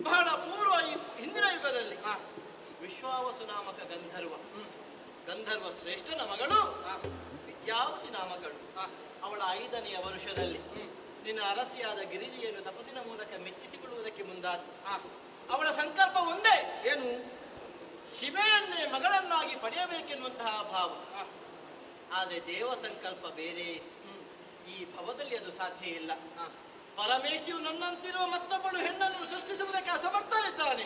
ಬಹಳ ಪೂರ್ವ ಹಿಂದಿನ ಯುಗದಲ್ಲಿ ವಿಶ್ವಾವಸು ನಾಮಕ ಗಂಧರ್ವ ಶ್ರೇಷ್ಠನ ಮಗಳು ವಿದ್ಯಾವತಿ ನಾಮಕಳು. ಅವಳ 5ನೆಯ ವರುಷದಲ್ಲಿ ನಿನ್ನ ಅರಸಿಯಾದ ಗಿರಿಜೆಯನ್ನು ತಪಸ್ಸಿನ ಮೂಲಕ ಮೆಚ್ಚಿಸಿಕೊಳ್ಳುವುದಕ್ಕೆ ಮುಂದಾದ. ಅವಳ ಸಂಕಲ್ಪ ಒಂದೇ, ಏನು ಶಿವೆಯನ್ನೇ ಮಗಳನ್ನಾಗಿ ಪಡೆಯಬೇಕೆನ್ನುವಂತಹ ಭಾವ. ಆದರೆ ದೇವ ಸಂಕಲ್ಪ ಬೇರೆ. ಈ ಭವದಲ್ಲಿ ಅದು ಸಾಧ್ಯ ಇಲ್ಲ. ಪರಮೇಶ್ವರಿಯು ನನ್ನಂತಿರುವ ಮತ್ತೊಬ್ಬಳು ಹೆಣ್ಣನ್ನು ಸೃಷ್ಟಿಸುವುದಕ್ಕೆ ಅಸಮರ್ಥನಿದ್ದಾನೆ.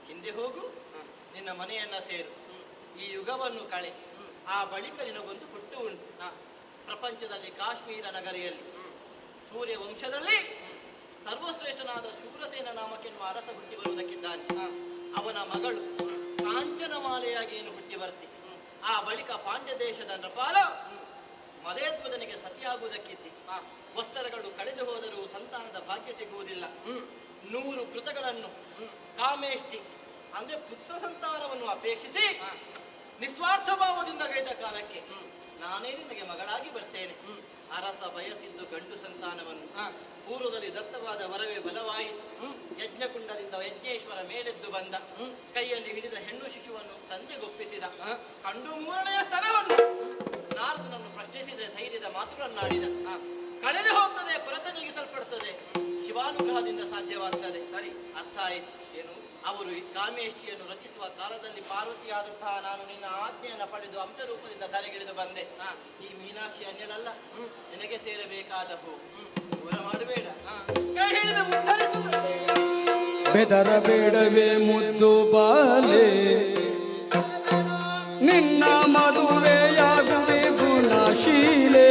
ಹಿಂದೆ ಹೋಗು, ನಿನ್ನ ಮನೆಯನ್ನ ಸೇರು, ಈ ಯುಗವನ್ನು ಕಳೆ. ಆ ಬಳಿಕ ನಿನಗೊಂದು ಹುಟ್ಟು ಉಂಟು. ಪ್ರಪಂಚದಲ್ಲಿ ಕಾಶ್ಮೀರ ನಗರಿಯಲ್ಲಿ ಸೂರ್ಯ ವಂಶದಲ್ಲಿ ಸರ್ವಶ್ರೇಷ್ಠನಾದ ಶೂರಸೇನ ನಾಮಕೆನ್ನುವ ಅರಸ ಹುಟ್ಟಿ ಬರುವುದಕ್ಕಿದ್ದಾನೆ. ಅವನ ಮಗಳು ಕಾಂಚನಮಾಲೆಯಾಗಿ ನೀನು ಹುಟ್ಟಿ ಬರ್ತಿ. ಆ ಬಳಿಕ ಪಾಂಡ್ಯ ದೇಶದ ನೃಪಾಲ ಮದೇಧ್ವಜನಿಗೆ ಸತಿಯಾಗುವುದಕ್ಕಿದ್ದಿ. ವಸ್ತ್ರಗಳು ಕಳೆದು ಹೋದರೂ ಸಂತಾನದ ಭಾಗ್ಯ ಸಿಗುವುದಿಲ್ಲ. 100 ಕೃತಗಳನ್ನು ಕಾಮೇಷ್ಟಿ ಅಂದ್ರೆ ಪುತ್ರ ಸಂತಾನವನ್ನು ಅಪೇಕ್ಷಿಸಿ ನಿಸ್ವಾರ್ಥ ಭಾವದಿಂದ ಗೈದ ಕಾಲಕ್ಕೆ ನಾನೇ ನಿನಗೆ ಮಗಳಾಗಿ ಬರ್ತೇನೆ. ಅರಸ ಬಯಸಿದ್ದು ಗಂಡು ಸಂತಾನವನ್ನು. ಪೂರ್ವದಲ್ಲಿ ದತ್ತವಾದ ವರವೇ ಬಲವಾಯಿತು. ಯಜ್ಞಕುಂಡದಿಂದ ಯಜ್ಞೇಶ್ವರ ಮೇಲೆದ್ದು ಬಂದ. ಕೈಯಲ್ಲಿ ಹಿಡಿದ ಹೆಣ್ಣು ಶಿಶುವನ್ನು ತಂದೆಗೊಪ್ಪಿಸಿದ. ಕಂಡು 3ನೆಯ ಸ್ತನವನ್ನು ನಾರದನನ್ನು ಪ್ರಶ್ನಿಸಿದರೆ ಧೈರ್ಯದ ಮಾತುಗಳನ್ನಾಡಿದ. ಕಳೆದು ಹೋಗ್ತದೆ, ಕೊರತೆ ನೀಗಿಸಲ್ಪಡುತ್ತದೆ, ಶಿವಾನುಗ್ರಹದಿಂದ ಸಾಧ್ಯವಾಗ್ತದೆ. ಸರಿ, ಅರ್ಥ ಆಯಿತು. ಏನು ಅವರು ಕಾಮೇಷ್ಟಿಯನ್ನು ರಚಿಸುವ ಕಾಲದಲ್ಲಿ ಪಾರ್ವತಿಯಾದಂತಹ ನಾನು ನಿನ್ನ ಆಜ್ಞೆಯನ್ನು ಪಡೆದು ಅಂಶರೂಪದಿಂದ ಧರೆಗಿಳಿದು ಬಂದೆ. ಈ ಮೀನಾಕ್ಷಿ ಅನ್ಯನಲ್ಲ, ನಿನಗೆ ಸೇರಬೇಕಾದ ಹೂ. ದೂರ ಮಾಡಬೇಡ, ಕೈ ಹಿಡಿದು ಬೆದರಬೇಡವೇ ಮುದ್ದು ಬಾಲೆ, ನಿನ್ನ ಮದುವೆಯಾಗುವೆ ಗುಣಶೀಲೆ,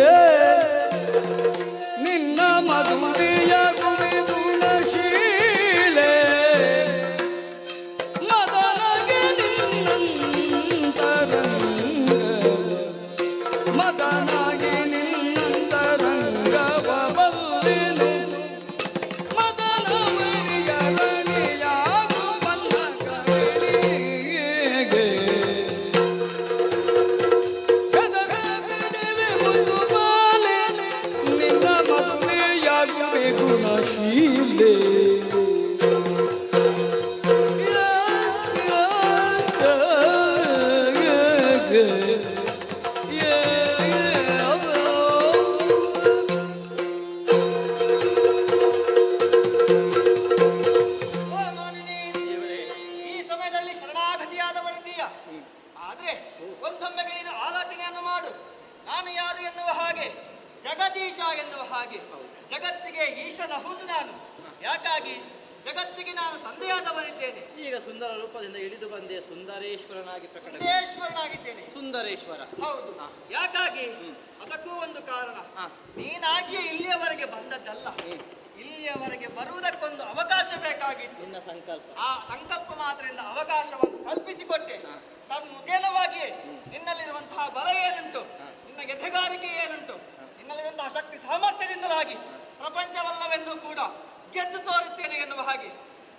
ನಿನ್ನ ಮದುವೆಯಾಗುವೆ ಗುಣಶೀಲೆ. ಮದನಗೆ ನಿನ್ನಂತರಂಗ, ಮದನಾಗಿ ನಿನ್ನಂತರಂಗವ ಬಲ್ಲೆನು, ಮದನವರಿಯ ಜಗತ್ತಿಗೆ ಈಶನಹುದು ನಾನು. ಯಾಕಾಗಿ ಜಗತ್ತಿಗೆ ನಾನು ತಂದೆಯಾದವನಿದ್ದೇನೆ. ಈಗ ಸುಂದರ ರೂಪದಿಂದ ಇಳಿದು ಬಂದೆ, ಸುಂದರೇಶ್ವರನಾಗಿ ಸುಂದರೇಶ್ವರನಾಗಿದ್ದೇನೆ. ಸುಂದರೇಶ್ವರ ಹೌದು. ಯಾಕಾಗಿ ಅದಕ್ಕೂ ಒಂದು ಕಾರಣ. ನೀನಾಗಿಯೇ ಇಲ್ಲಿಯವರೆಗೆ ಬಂದದ್ದಲ್ಲ, ಇಲ್ಲಿಯವರೆಗೆ ಬರುವುದಕ್ಕೊಂದು ಅವಕಾಶ ಬೇಕಾಗಿತ್ತು. ನಿನ್ನ ಸಂಕಲ್ಪ, ಆ ಸಂಕಲ್ಪ ಮಾತ್ರದಿಂದ ಅವಕಾಶವನ್ನು ಕಲ್ಪಿಸಿಕೊಟ್ಟೆ. ತನ್ನುಗೇನವಾಗಿಯೇ ನಿನ್ನಲ್ಲಿರುವಂತಹ ಬಲ ಏನುಂಟು, ನಿನ್ನ ಎದೆಗಾರಿಕೆ ಏನುಂಟು, ನಿನ್ನಲ್ಲಿರುವಂತಹ ಶಕ್ತಿ ಸಾಮರ್ಥ್ಯದಿಂದಲಾಗಿ ಪ್ರಪಂಚವಲ್ಲವೆಂದು ಕೂಡ ಗೆದ್ದು ತೋರಿಸ್ತೇನೆ ಎನ್ನುವ ಹಾಗೆ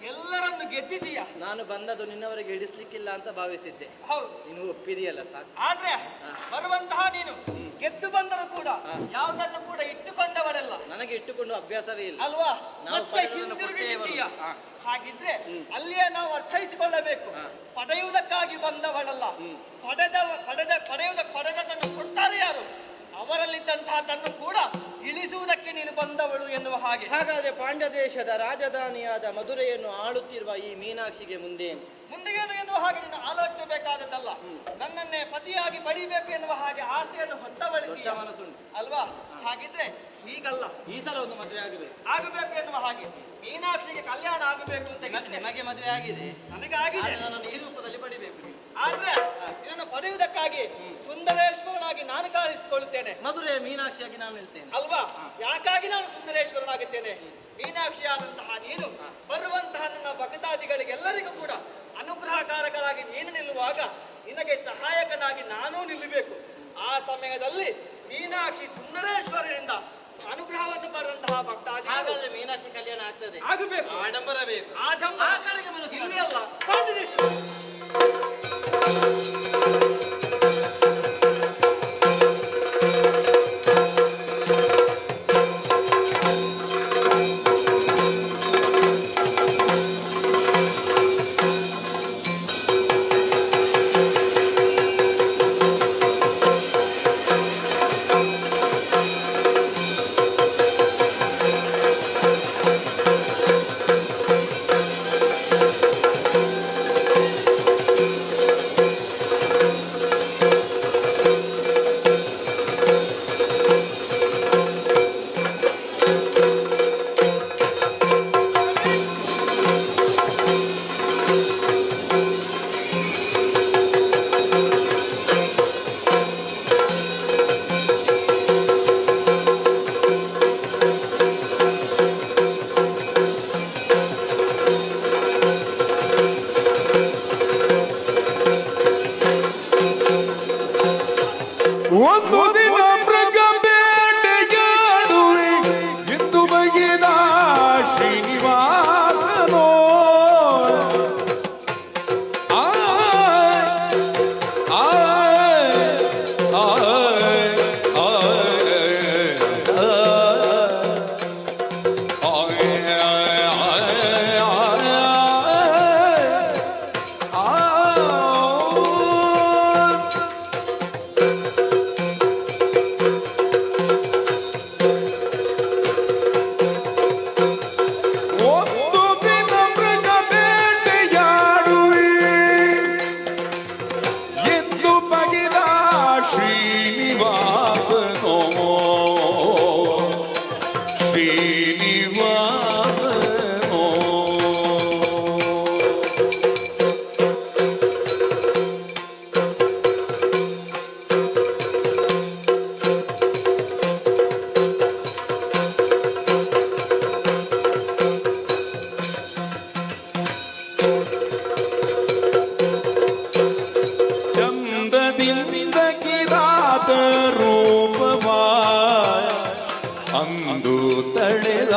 ಎಲ್ಲರನ್ನು ಗೆದ್ದಿದೀಯ. ನಾನು ಬಂದದ್ದು ನಿನ್ನವರೆಗೆ ಹಿಡಿಸ್ಲಿಕ್ಕಿಲ್ಲ ಅಂತ ಭಾವಿಸಿದ್ದೆ. ಹೌದು, ನೀನು ಒಪ್ಪಿದೆಯಲ್ಲ ಸಾಕು. ಆದ್ರೆ ಬರುವಂತಹ ನೀನು ಗೆದ್ದು ಬಂದರೂ ಕೂಡ ಯಾವುದನ್ನು ಕೂಡ ಇಟ್ಟುಕೊಂಡವಳಲ್ಲ. ನನಗೆ ಇಟ್ಟುಕೊಂಡು ಅಭ್ಯಾಸವೇ ಇಲ್ಲ ಅಲ್ವಾ? ಮತ್ತೆ ಹಿಂದಿರುಗಿಸಿದ್ದೀಯ. ಹಾಗಿದ್ರೆ ಅಲ್ಲಿಯೇ ನಾವು ಅರ್ಥೈಸಿಕೊಳ್ಳಬೇಕು. ಪಡೆಯುವುದಕ್ಕಾಗಿ ಬಂದವಳಲ್ಲ, ಪಡೆದದನ್ನು ಕೊಡ್ತಾರೆ ಯಾರು, ಅವರಲ್ಲಿದ್ದಂತಹದನ್ನು ಕೂಡ ಇಳಿಸುವುದಕ್ಕೆ ನೀನು ಬಂದವಳು ಎನ್ನುವ ಹಾಗೆ. ಹಾಗಾದ್ರೆ ಪಾಂಡ್ಯ ದೇಶದ ರಾಜಧಾನಿಯಾದ ಮಧುರೆಯನ್ನು ಆಳುತ್ತಿರುವ ಈ ಮೀನಾಕ್ಷಿಗೆ ಮುಂದೇನು ಎನ್ನುವ ಹಾಗೆ ನೀನು ಆಲೋಚಿಸಬೇಕಾದದ್ದಲ್ಲ. ನನ್ನನ್ನೇ ಪತಿಯಾಗಿ ಪಡಿಬೇಕು ಎನ್ನುವ ಹಾಗೆ ಆಸೆಯನ್ನು ಹೊತ್ತವಳಿದ್ದೀಯ ಅಲ್ವಾ? ಹಾಗಿದ್ರೆ ಹೀಗಲ್ಲ, ಈ ಸಲ ಒಂದು ಮದುವೆ ಆಗಬೇಕು ಎನ್ನುವ ಹಾಗೆ. ಮೀನಾಕ್ಷಿಗೆ ಕಲ್ಯಾಣ ಆಗಬೇಕು ಅಂತ ನಿಮಗೆ ಮದುವೆ ಆಗಿದೆ, ನನಗಾಗಿದೆ. ನನ್ನನ್ನು ಈ ರೂಪದಲ್ಲಿ ಪಡಿಬೇಕು. ಆದ್ರೆ ಇದನ್ನು ಪಡೆಯುವುದಕ್ಕಾಗಿ ಸುಂದರೇಶ್ವರನಾಗಿ ನಾನು ಕಾಣಿಸಿಕೊಳ್ಳುತ್ತೇನೆ. ಮಧುರೆ ಮೀನಾಕ್ಷಿಯಾಗಿ ನಾನು ನಿಲ್ತೇನೆ ಅಲ್ವಾ? ಯಾಕಾಗಿ ನಾನು ಸುಂದರೇಶ್ವರನಾಗುತ್ತೇನೆ? ಮೀನಾಕ್ಷಿಯಾದಂತಹ ನೀನು ಬರುವಂತಹ ನನ್ನ ಭಕ್ತಾದಿಗಳಿಗೆಲ್ಲರಿಗೂ ಕೂಡ ಅನುಗ್ರಹಕಾರಕರಾಗಿ ನೀನು ನಿಲ್ಲುವಾಗ ನಿನಗೆ ಸಹಾಯಕನಾಗಿ ನಾನೂ ನಿಲ್ಲಬೇಕು. ಆ ಸಮಯದಲ್ಲಿ ಮೀನಾಕ್ಷಿ ಸುಂದರೇಶ್ವರನಿಂದ ಅನುಗ್ರಹವನ್ನು ಪಡೆದಂತಹ ಭಕ್ತಾದಿ. ಹಾಗಾದ್ರೆ ಮೀನಾಕ್ಷಿ ಕಲ್ಯಾಣ ಆಗ್ತದೆ, ಆಗಬೇಕು. ಆಡಂಬರ ಬೇಕು, ಆಡಂಬರ ಕಡೆಗೆ ಮನಸ್ಸು ಇಲ್ಲಿ ಅಲ್ಲ, ಪಾಂಡ್ಯ ದೇಶ. ಒಂದು ದಿನ ಮೃಗ ಬೇಟೆಯಾಡುವೆ ಎಂದು ಬಗೆದ ಶ್ರೀನಿವಾಸನೋ ಚಂದದಿಂದ ಕಿರಾತ ರೂಪವ ಅಂದು ತಳೆದ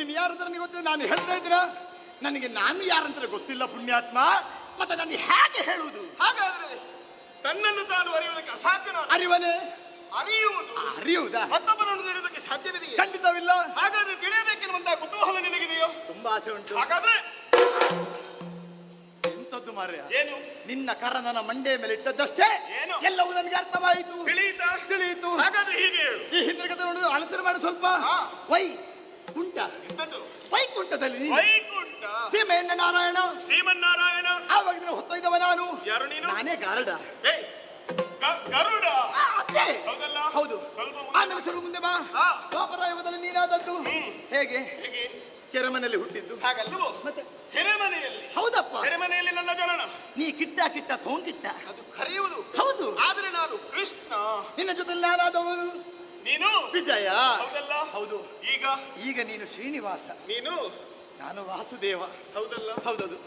ನೀನು ಯಾರಂತ ನನಗೆ ಗೊತ್ತಿಲ್ಲ. ನಾನು ಹೇಳ್ತಾ ಇದ್ದೀರಾ ನನಗೆ ನಾನು ಯಾರಂತ ಗೊತ್ತಿಲ್ಲ ಪುಣ್ಯಾತ್ಮ. ಮತ್ತೆ ನನಗೆ ಹೇಗೆ ಹೇಳುವುದು? ಹಾಗಾದ್ರೆ ತನ್ನನ್ನು ತಾನು ಅರಿಯುವುದಕ್ಕೆ ಅಸಾಧ್ಯ. ಅರಿವನೇ ಅರಿಯುವುದಾ? ಮತ್ತೊಬ್ಬರನ್ನು ತಿಳಿಯುವುದಕ್ಕೆ ಸಾಧ್ಯವಿದೆಯೇ? ಖಂಡಿತವಿಲ್ಲ. ಹಾಗಾದ್ರೆ ತಿಳಿಯಬೇಕೆನ್ನುವಂತಹ ಕುತೂಹಲ ನಿನಗಿದೆಯೋ? ತುಂಬಾ ಆಸೆ ಉಂಟು. ಹಾಗಾದ್ರೆ ಎಂತದ್ದು ಮಾರ್ರೆ? ಏನು? ನಿನ್ನ ಕರ ನನ್ನ ಮಂಡೆ ಮೇಲೆ ಇಟ್ಟದ್ದಷ್ಟೇ ಏನು? ಎಲ್ಲವೂ ನನಗೆ ಅರ್ಥವಾಯಿತು, ತಿಳಿಯಿತು. ಹಾಗಾದ್ರೆ ಹೀಗೆ ಹೇಳು. ಈ ಹಿಂದಿನ ಕಥೆ ನೋಡಿ ಆಲೋಚನೆ ಮಾಡಿ ಸ್ವಲ್ಪ. ವೈಕುಂಠ, ವೈಕುಂಠದಲ್ಲಿ ವೈಕುಂಠ ಸೀಮೆಯಣ್ಣ ನಾರಾಯಣ, ಶ್ರೀಮನ್ನಾರಾಯಣ ಆವಾಗ ಹೊತ್ತೊಯ್ದವ ನಾನು. ಯಾರು ನೀನು? ನಾನೇ ಗಾರುಡ. ಗರುಡ? ಹೌದಲ್ಲ? ಹೌದು. ಆಮೇಲೆ ಸ್ವಲ್ಪ ಮುಂದೆ ಬಾ. ದ್ವಾಪರ ಯುಗದಲ್ಲಿ ನೀನಾದದ್ದು. ಹೇಗೆ? ಕೆರೆಮನೆಯಲ್ಲಿ ಹುಟ್ಟಿದ್ದು. ಹಾಗಲ್ವೋ? ಮತ್ತೆ ಸೆರೆಮನೆಯಲ್ಲಿ? ಹೌದಪ್ಪ, ಸೆರೆಮನೆಯಲ್ಲಿ ನನ್ನ ಜನನ. ನೀ ಕಿಟ್ಟ ಕಿಟ್ಟ ಥೋಂಕಿಟ್ಟ. ಅದು ಕರೆಯುವುದು ಹೌದು. ಆದ್ರೆ ನಾನು ಕೃಷ್ಣ. ನಿನ್ನ ಜೊತೆ ನಾನಾದವನು ನೀನು ವಿಜಯ. ಹೌದಲ್ಲ? ಹೌದು. ಈಗ ನೀನು ಶ್ರೀನಿವಾಸ, ನೀನು ನಾನು ವಾಸುದೇವ. ಹೌದಲ್ಲ? ಹೌದದು.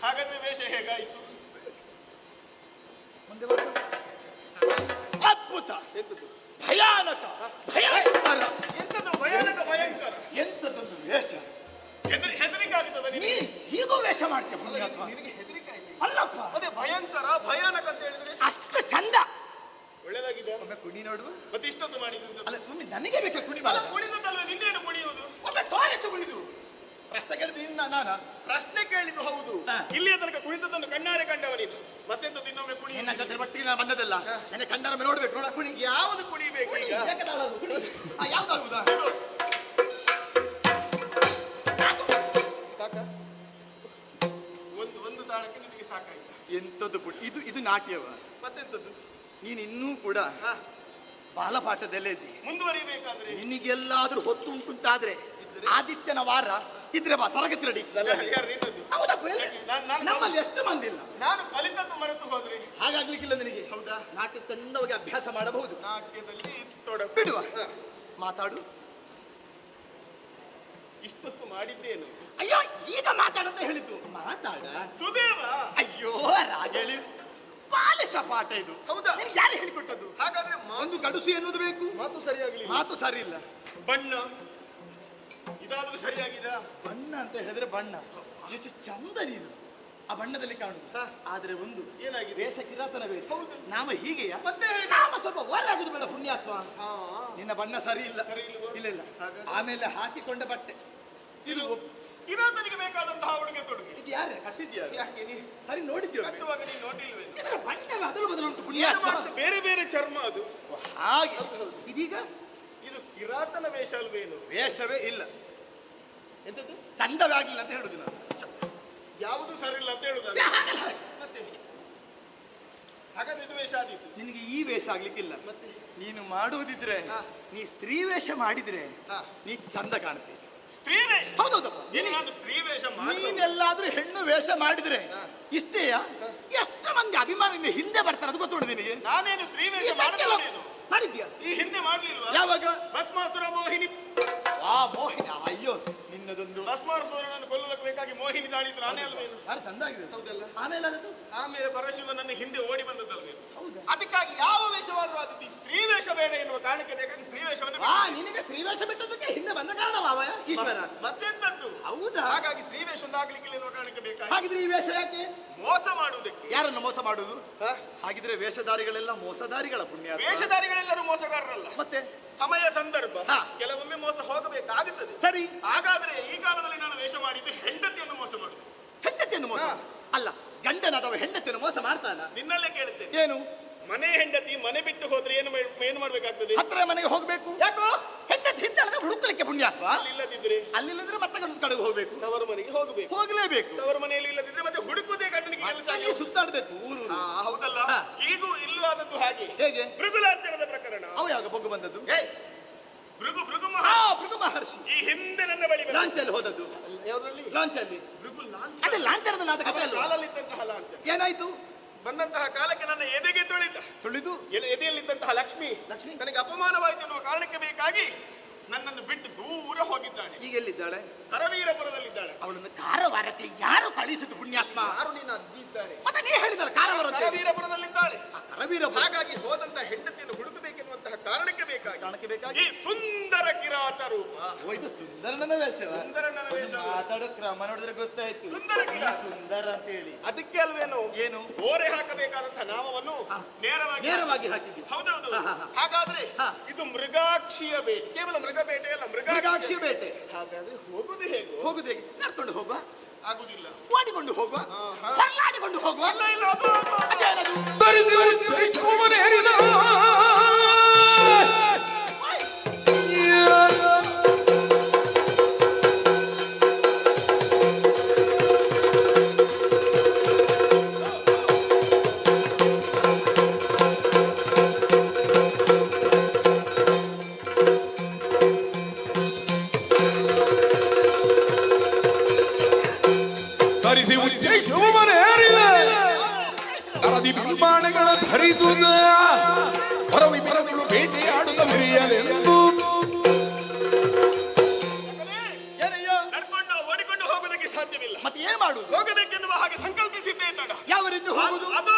ಹಾಗಾದ್ರೆ ವೇಷ ಹೇಗಾಯಿತು? ಮುಂದೆ ಅದ್ಭುತ, ಭಯಾನಕ, ಭಯಂಕರ. ಎಂತದ್ದು ಭಯಾನಕ ಭಯಂಕರ? ಎಂತದೊಂದು ವೇಷ. ಹೆದರಿಕೆ ಆಗುತ್ತದೆ ನೀ ಹೀಗೂ ವೇಷ ಮಾಡ್ತೀಯ ಪುಣ್ಯಾತ್ಮ. ನಿನಗೆ ಹೆದರಿಕೆ ಆಯ್ತು? ಅಲ್ಲಪ್ಪ, ಅದೇ ಭಯಂಕರ ಭಯಾನಕ ಅಂತ ಹೇಳಿದ್ರೆ ಅಷ್ಟು ಚಂದ. ಒಳ್ಳೆದಾಗಿದೆ. ಒಮ್ಮೆ ಕುಣಿ ನೋಡುವ. ಮತ್ತೆ ಇಷ್ಟೊಂದು ಮಾಡಿದ್ದು ಅಲ್ಲ, ಒಮ್ಮೆ ನನಗೆ ಬೇಕಾ ಕುಣಿ? ಕುಣಿದಲ್ವ? ನಿನ್ನೇನು ಕುಣಿಯುವುದು? ಒಮ್ಮೆ ತೋರಿಸು ಕುಣಿದು. ಪ್ರಶ್ನೆ ಕೇಳಿದ್ದು ನಿನ್ನ ನಾನು. ಪ್ರಶ್ನೆ ಕೇಳಿದ್ದು ಹೌದು. ಇಲ್ಲಿಯ ತನಕ ಕುಣಿತದನ್ನು ಕಣ್ಣಾರೆ ಕಂಡವ ನೀನು. ಮತ್ತೆಂತದ್ದು ಇನ್ನೊಮ್ಮೆ ಕುಣಿ? ನಿನ್ನ ಜೊತೆ ಮಟ್ಟಿಗೆ ನಾನು ಬಂದದಲ್ಲ. ನನ್ನ ಕಣ್ಣಾರೆ ನೋಡ್ಬೇಕು. ನೋಡ ಕುಣಿ. ಯಾವುದು ಕುಣಿಬೇಕು ಈಗ? ಯಾವ್ದಾಗುದಾ? ಒಂದು ತಾಳಕ್ಕೆ ನಿನಗೆ ಸಾಕಾಯ್ತು? ಎಂತದ್ದು ಪುಟ್ಟ ಇದು ನಾಟ್ಯವ. ಮತ್ತೆಂತದ್ದು? ನೀನು ಇನ್ನೂ ಕೂಡ ಬಾಲಪಾಠದಲ್ಲೇ ಇದ್ದಿ. ಮುಂದುವರಿಬೇಕಾದ್ರೆ ನಿನಗೆಲ್ಲಾದ್ರೂ ಹೊತ್ತು ಉಂಟುಂಟಾದ್ರೆ ಆದಿತ್ಯನ ವಾರ ಇದ್ರೆ ಬಾ, ತರಗತಿ ರೆಡಿ. ನಮ್ಮಲ್ಲಿ ಎಷ್ಟು ಮಂದಿ ಇಲ್ಲ. ನಾನು ಕಲಿತದ್ದು ಮರೆತು ಹೋದ್ರೆ ಹಾಗಾಗ್ಲಿಕ್ಕಿಲ್ಲ ನಿನಗೆ. ಹೌದಾ? ನಾಟ್ಯ ಚಂದವಾಗಿ ಅಭ್ಯಾಸ ಮಾಡಬಹುದು. ನಾಟ್ಯದಲ್ಲಿ ಬಿಡುವ, ಮಾತಾಡು. ಇಷ್ಟೊತ್ತು ಮಾಡಿದ್ದೇನು? ಅಯ್ಯೋ, ಈಗ ಮಾತಾಡಂತ ಹೇಳಿದ್ದು. ಮಾತಾಡ ಸುದೇವ. ಅಯ್ಯೋ, ರಾಗ ಹೇಳಿ ಬಾಲಿಶ ಪಾಠ ಇದು. ಹೌದಾ? ಯಾರು ಹೇಳಿಕೊಟ್ಟದ್ದು? ಹಾಗಾದ್ರೆ ಒಂದು ಗಡುಸು ಎನ್ನುವುದು ಬೇಕು. ಮಾತು ಸರಿಯಾಗಲಿ. ಮಾತು ಸರಿ ಇಲ್ಲ. ಬಣ್ಣ ಇದಾದ್ರೂ ಸರಿಯಾಗಿದೆ. ಬಣ್ಣ ಅಂತ ಹೇಳಿದ್ರೆ ಬಣ್ಣ ಎಷ್ಟು ಚಂದ ನೀನು ಆ ಬಣ್ಣದಲ್ಲಿ ಕಾಣುದು. ಆದ್ರೆ ಒಂದು ಏನಾಗಿದೆ? ವೇಷ ಕಿರಾತನ ವೇಷ. ಹೌದು. ನಾಮ ಹೀಗೆಯಾ? ಮತ್ತೆ ನಾಮ ಸ್ವಲ್ಪ ಓರಾಗುದು ಬೇಡ ಪುಣ್ಯಾತ್ಮ. ನಿನ್ನ ಬಣ್ಣ ಸರಿ ಇಲ್ಲ. ಇಲ್ಲ ಇಲ್ಲ. ಆಮೇಲೆ ಹಾಕಿಕೊಂಡ ಬಟ್ಟೆ ಇದು ಕಿರಾತನಿಗೆ ಬೇಕಾದಂತಹ ಉಡುಗೆ ತೊಡುಗೆ. ಇದು ಯಾರೇ ಕಟ್ಟಿದ್ಯಾ? ಯಾಕೆ ನೀ ಸರಿ ನೋಡಿದ್ಯೋ? ಕಟ್ಟುವಾಗ ನೀನು ನೋಡಿಲ್ವೇ? ಇದರ ಬಣ್ಣವೇ ಅದಲು ಬದಲುಂಟು ಪುಣ್ಯಾತ್ಮ. ಬೇರೆ ಬೇರೆ ಚರ್ಮ ಅದು. ಹಾಗೆ ಇದೀಗ ಇದು ಕಿರಾತನ ವೇಷ ಅಲ್ವೇನು? ವೇಷವೇ ಇಲ್ಲ. ಎಂತದ್ದು? ಚಂದವೇ ಆಗಿಲ್ಲ ಅಂತ ಹೇಳುದು ನಾನು. ಯಾವುದು ಸರಿ ಇಲ್ಲ ಅಂತ ಹೇಳುದು. ಮತ್ತೆ ಹಾಗಾದ್ರೆ ಇದು ವೇಷ ಆದೀತು. ನಿನಗೆ ಈ ವೇಷ ಆಗ್ಲಿಕ್ಕಿಲ್ಲ. ಮತ್ತೆ ನೀನು ಮಾಡುವುದಿದ್ರೆ ನೀ ಸ್ತ್ರೀ ವೇಷ ಮಾಡಿದ್ರೆ ನೀ ಚಂದ ಕಾಣ್ತೀಯ. ಸ್ತ್ರೀ ವೇಷ? ಹೌದೌದಪ್ಪ. ನಾನು ಸ್ತ್ರೀ ವೇಷ ನೀನೆಲ್ಲಾದ್ರೂ ಹೆಣ್ಣು ವೇಷ ಮಾಡಿದ್ರೆ ಇಷ್ಟೇಯ? ಎಷ್ಟು ಮಂದಿ ಅಭಿಮಾನಿಯಿಂದ ಹಿಂದೆ ಬರ್ತಾರೆ ಅದು ಗೊತ್ತುಂಟು ನಿನಗೆ? ನಾನೇನು ಸ್ತ್ರೀ ವೇಷ ಮಾಡಿದ್ಯಾ? ಈ ಹಿಂದೆ ಮಾಡ್ಲಿಲ್ವಾ? ಯಾವಾಗ? ಭಸ್ಮಾಸುರ ಮೋಹಿನಿ. ಮೋಹಿನಿ. ಅಯ್ಯೋ, ನಿನ್ನದೊಂದು ಭಸ್ಮಾಸುರನನ್ನು ಕೊಲ್ಲುವುದಕ್ಕೆ ಬೇಕಾಗಿ ಮೋಹಿನಿ ದಾಳಿದ್ರು. ನಾನೇ ಅಲ್ವೇನು? ಚಂದ ಆಗಿದೆ. ಹೌದಲ್ಲ? ಆಮೇಲೆ ಪರಶಿವ ನನ್ನ ಹಿಂದೆ ಓಡಿ ಬಂದದ್ದಲ್ವೇನು? ಹೌದಾ? ಅದಕ್ಕಾಗಿ ಯಾವ ವೇಷವಾದ್ರೂ ಆದದ್ದು ಈ ಸ್ತ್ರೀ ವೇಷ ಬೇಡ ಎನ್ನುವ ಕಾರಣಕ್ಕೆ ಬೇಕಾಗಿ ಸ್ತ್ರೀ ವೇಷವನ್ನು ನಿನಗೆ ಸ್ತ್ರೀ ವೇಷ ಬಿಟ್ಟದಕ್ಕೆ ಹಿಂದೆ ಬಂದ ಕಾರಣವ ಈಶ್ವರ? ಮತ್ತೆಂತದ್ದು? ಹೌದಾ? ಹಾಗಾಗಿ ಸ್ತ್ರೀ ವೇಷ ಒಂದು ಆಗ್ಲಿಕ್ಕಿಲ್ಲ ಎನ್ನುವ ಕಾರಣಕ್ಕೆ ಬೇಕಾಗಿ. ಹಾಗಿದ್ರೆ ಈ ವೇಷ ಯಾಕೆ? ಮೋಸ ಮಾಡುವುದಕ್ಕೆ. ಯಾರನ್ನು ಮೋಸ ಮಾಡುವುದು? ಹಾಗಿದ್ರೆ ವೇಷಧಾರಿಗಳೆಲ್ಲ ಮೋಸಧಾರಿಗಳ ಪುಣ್ಯ. ವೇಷಧಾರಿಗಳೆಲ್ಲರೂ ಮೋಸಗಾರರಲ್ಲ. ಮತ್ತೆ ಸಮಯ ಸಂದರ್ಭ ಕೆಲವೊಮ್ಮೆ ಮೋಸ ಹೋಗಬೇಕಾಗುತ್ತದೆ. ಸರಿ. ಹಾಗಾದ್ರೆ ಈ ಕಾಲದಲ್ಲಿ ನಾನು ವೇಷ ಮಾಡಿದ್ದು ಹೆಂಡತಿಯನ್ನು ಮೋಸ ಮಾಡುದು. ಹೆಂಡತಿಯನ್ನು ಮೋಸ ಅಲ್ಲ, ಗಂಡನಾದವ ಹೆಂಡತಿಯನ್ನು ಮೋಸ ಮಾಡ್ತಾನ? ನಿನ್ನಲ್ಲೇ ಕೇಳುತ್ತೇನೆ. ಏನು? ಮನೆ ಹೆಂಡತಿ ಮನೆ ಬಿಟ್ಟು ಹೋದ್ರೆ ಏನು ಮಾಡ್ಬೇಕಾಗ್ತದೆ? ಹತ್ರ ಮನೆಗೆ ಹೋಗ್ಬೇಕು. ಯಾಕೋ? ಹೆಂಡತಿ ಹಿಂದೆ ಹುಡುಕಲಿಕ್ಕೆ ಪುಣ್ಯಾತ್ಮ. ಅಲ್ಲಿಲ್ಲದಿದ್ರೆ ಮತ್ತೆ ಗಂಡನ ಕಡೆಗೆ ಹೋಗ್ಬೇಕು. ತವರ ಮನೆಗೆ ಹೋಗಬೇಕು. ಹೋಗ್ಲೇಬೇಕು. ತವರ ಮನೆಯಲ್ಲಿ ಇಲ್ಲದಿದ್ರೆ ಮತ್ತೆ ಹುಡುಕುದೇ ಗಂಡನಿಗೆ ಕೆಲಸ. ಸುತ್ತಾಡ್ಬೇಕು ಊರು. ಹೌದಲ್ಲ? ಈಗೂ ಇಲ್ಲೂ ಆದದ್ದು ಹಾಗೆ. ಹೇಗೆ? ಭೃಗುಲಾಂಚನದ ಪ್ರಕರಣ. ಅವ ಯಾವಾಗ ಬೊಗ್ಗು ಬಂದದ್ದು? ಭೃಗು ಮಹರ್ಷಿ ಈ ಹಿಂದೆ ನನ್ನ ಬಳಿ ಲಾಂಚಲ್ಲಿ ಹೋದದ್ದು. ಯಾವುದ್ರಲ್ಲಿ? ಲಾಂಚಲ್ಲಿ. ಭೃಗು ಲಾಂಛನ. ಅದೇ ಲಾಂಛನದಲ್ಲಿ ಆದ ಕಥೆ ಅಲ್ವಾ? ಕಾಲಲ್ಲಿದ್ದಂತಹ ಲಾಂಛನ ಏನಾಯ್ತು? ಬಂದಂತಹ ಕಾಲಕ್ಕೆ ನನ್ನ ಎದೆಗೆ ತುಳಿದು ಎದೆಯಲ್ಲಿದ್ದಂತಹ ಲಕ್ಷ್ಮಿ ನನಗೆ ಅಪಮಾನವಾಯಿತು ಎನ್ನುವ ಕಾರಣಕ್ಕೆ ಬೇಕಾಗಿ ನನ್ನನ್ನು ಬಿಟ್ಟು ದೂರ ಹೋಗಿದ್ದಾಳೆ. ಈಗ ಎಲ್ಲಿದ್ದಾಳೆ? ಕರವೀರಪುರದಲ್ಲಿದ್ದಾಳೆ. ಅವಳನ್ನು ಕಾರವಾರಕ್ಕೆ ಯಾರು ಕಳಿಸಿದ್ದು ಪುಣ್ಯಾತ್ಮ? ಯಾರು ನಿನ್ನ ಅಜ್ಜಿ ಇದ್ದಾರೆ. ಮತ್ತೆ ನೀ ಹೇಳಿದಲ್ಲ ಕಾರವಾರ. ಕರವೀರಪುರದಲ್ಲಿದ್ದಾಳೆ. ಕರವೀರಪುರ. ಹಾಗಾಗಿ ಹೋದಂತಹ ಹೆಂಡತಿಯನ್ನು ಹುಡುಕಬೇಕೆನ್ನುವಂತಹ ಕಾರಣಕ್ಕೆ ಬೇಕಾಗಿ ಕಾಣಕ್ಕೆ ಬೇಕಾಗಿ ಈ ಸುಂದರ ಕಿರಾತ ರೂಪ. ಓ, ಇದು ಸುಂದರನ ವೇಷವ? ಸುಂದರನ ವೇಷ. ಮಾತಾಡೋ ಕ್ರಮ ನೋಡಿದ್ರೆ ಗೊತ್ತಾಯ್ತು ಸುಂದರ ಕಿರಾತ. ಸುಂದರ ಅಂತ ಹೇಳಿ. ಅದಕ್ಕೆ ಅಲ್ವೇನು ಏನು ಓರೆ ಹಾಕಬೇಕಾದಂತಹ ನಾಮವನ್ನು ನೇರವಾಗಿ ಹಾಕಿದ್ವಿ. ಹೌದೌದು. ಹಾಗಾದ್ರೆ ಇದು ಮೃಗಾಕ್ಷಿಯ ಬೇಟೆ, ಕೇವಲ ಮೃಗ ಬೇಟೆ ಅಲ್ಲ, ಮೃಗಾಕ್ಷಿಯ ಬೇಟೆ. ಹಾಗಾದ್ರೆ ಹೋಗುದು ಹೇಗೆ? ಹೋಗುದು ಹೇಗೆ? ನಡ್ಕೊಂಡು ಹೋಗುವ? ಆಗುದಿಲ್ಲ. ಓಡಿಕೊಂಡು ಹೋಗುವ? ಹೊರಲಾಡಿಕೊಂಡು ಹೋಗುವ? ಇಲ್ಲ ಇಲ್ಲ, ಅದು ಅದೇನದು? ಧರಿಸಿ ಉಚ್ಚೈಸುವ ಮನೆಯರಿಲ್ಲ ತರದಿ ಬಿಲ್ಬಾಣಗಳ ಧರಿಸುದ ಹೊರವಿಬರಗಳು ಬೇಟೆಯಾಡುತ್ತ ಮೆರೆಯಲೆಂದು ನಡ್ಕೊಂಡು ಓಡಿಕೊಂಡು ಹೋಗೋದಕ್ಕೆ ಸಾಧ್ಯವಿಲ್ಲ. ಮತ್ತೆ ಏನ್ ಮಾಡುದು? ಹೋಗಬೇಕೆನ್ನುವ ಹಾಗೆ ಸಂಕಲ್ಪಿಸಿದ್ದೇ ತಡ. ಯಾವ ರೀತಿ ಹೋಗುದು? ಅದು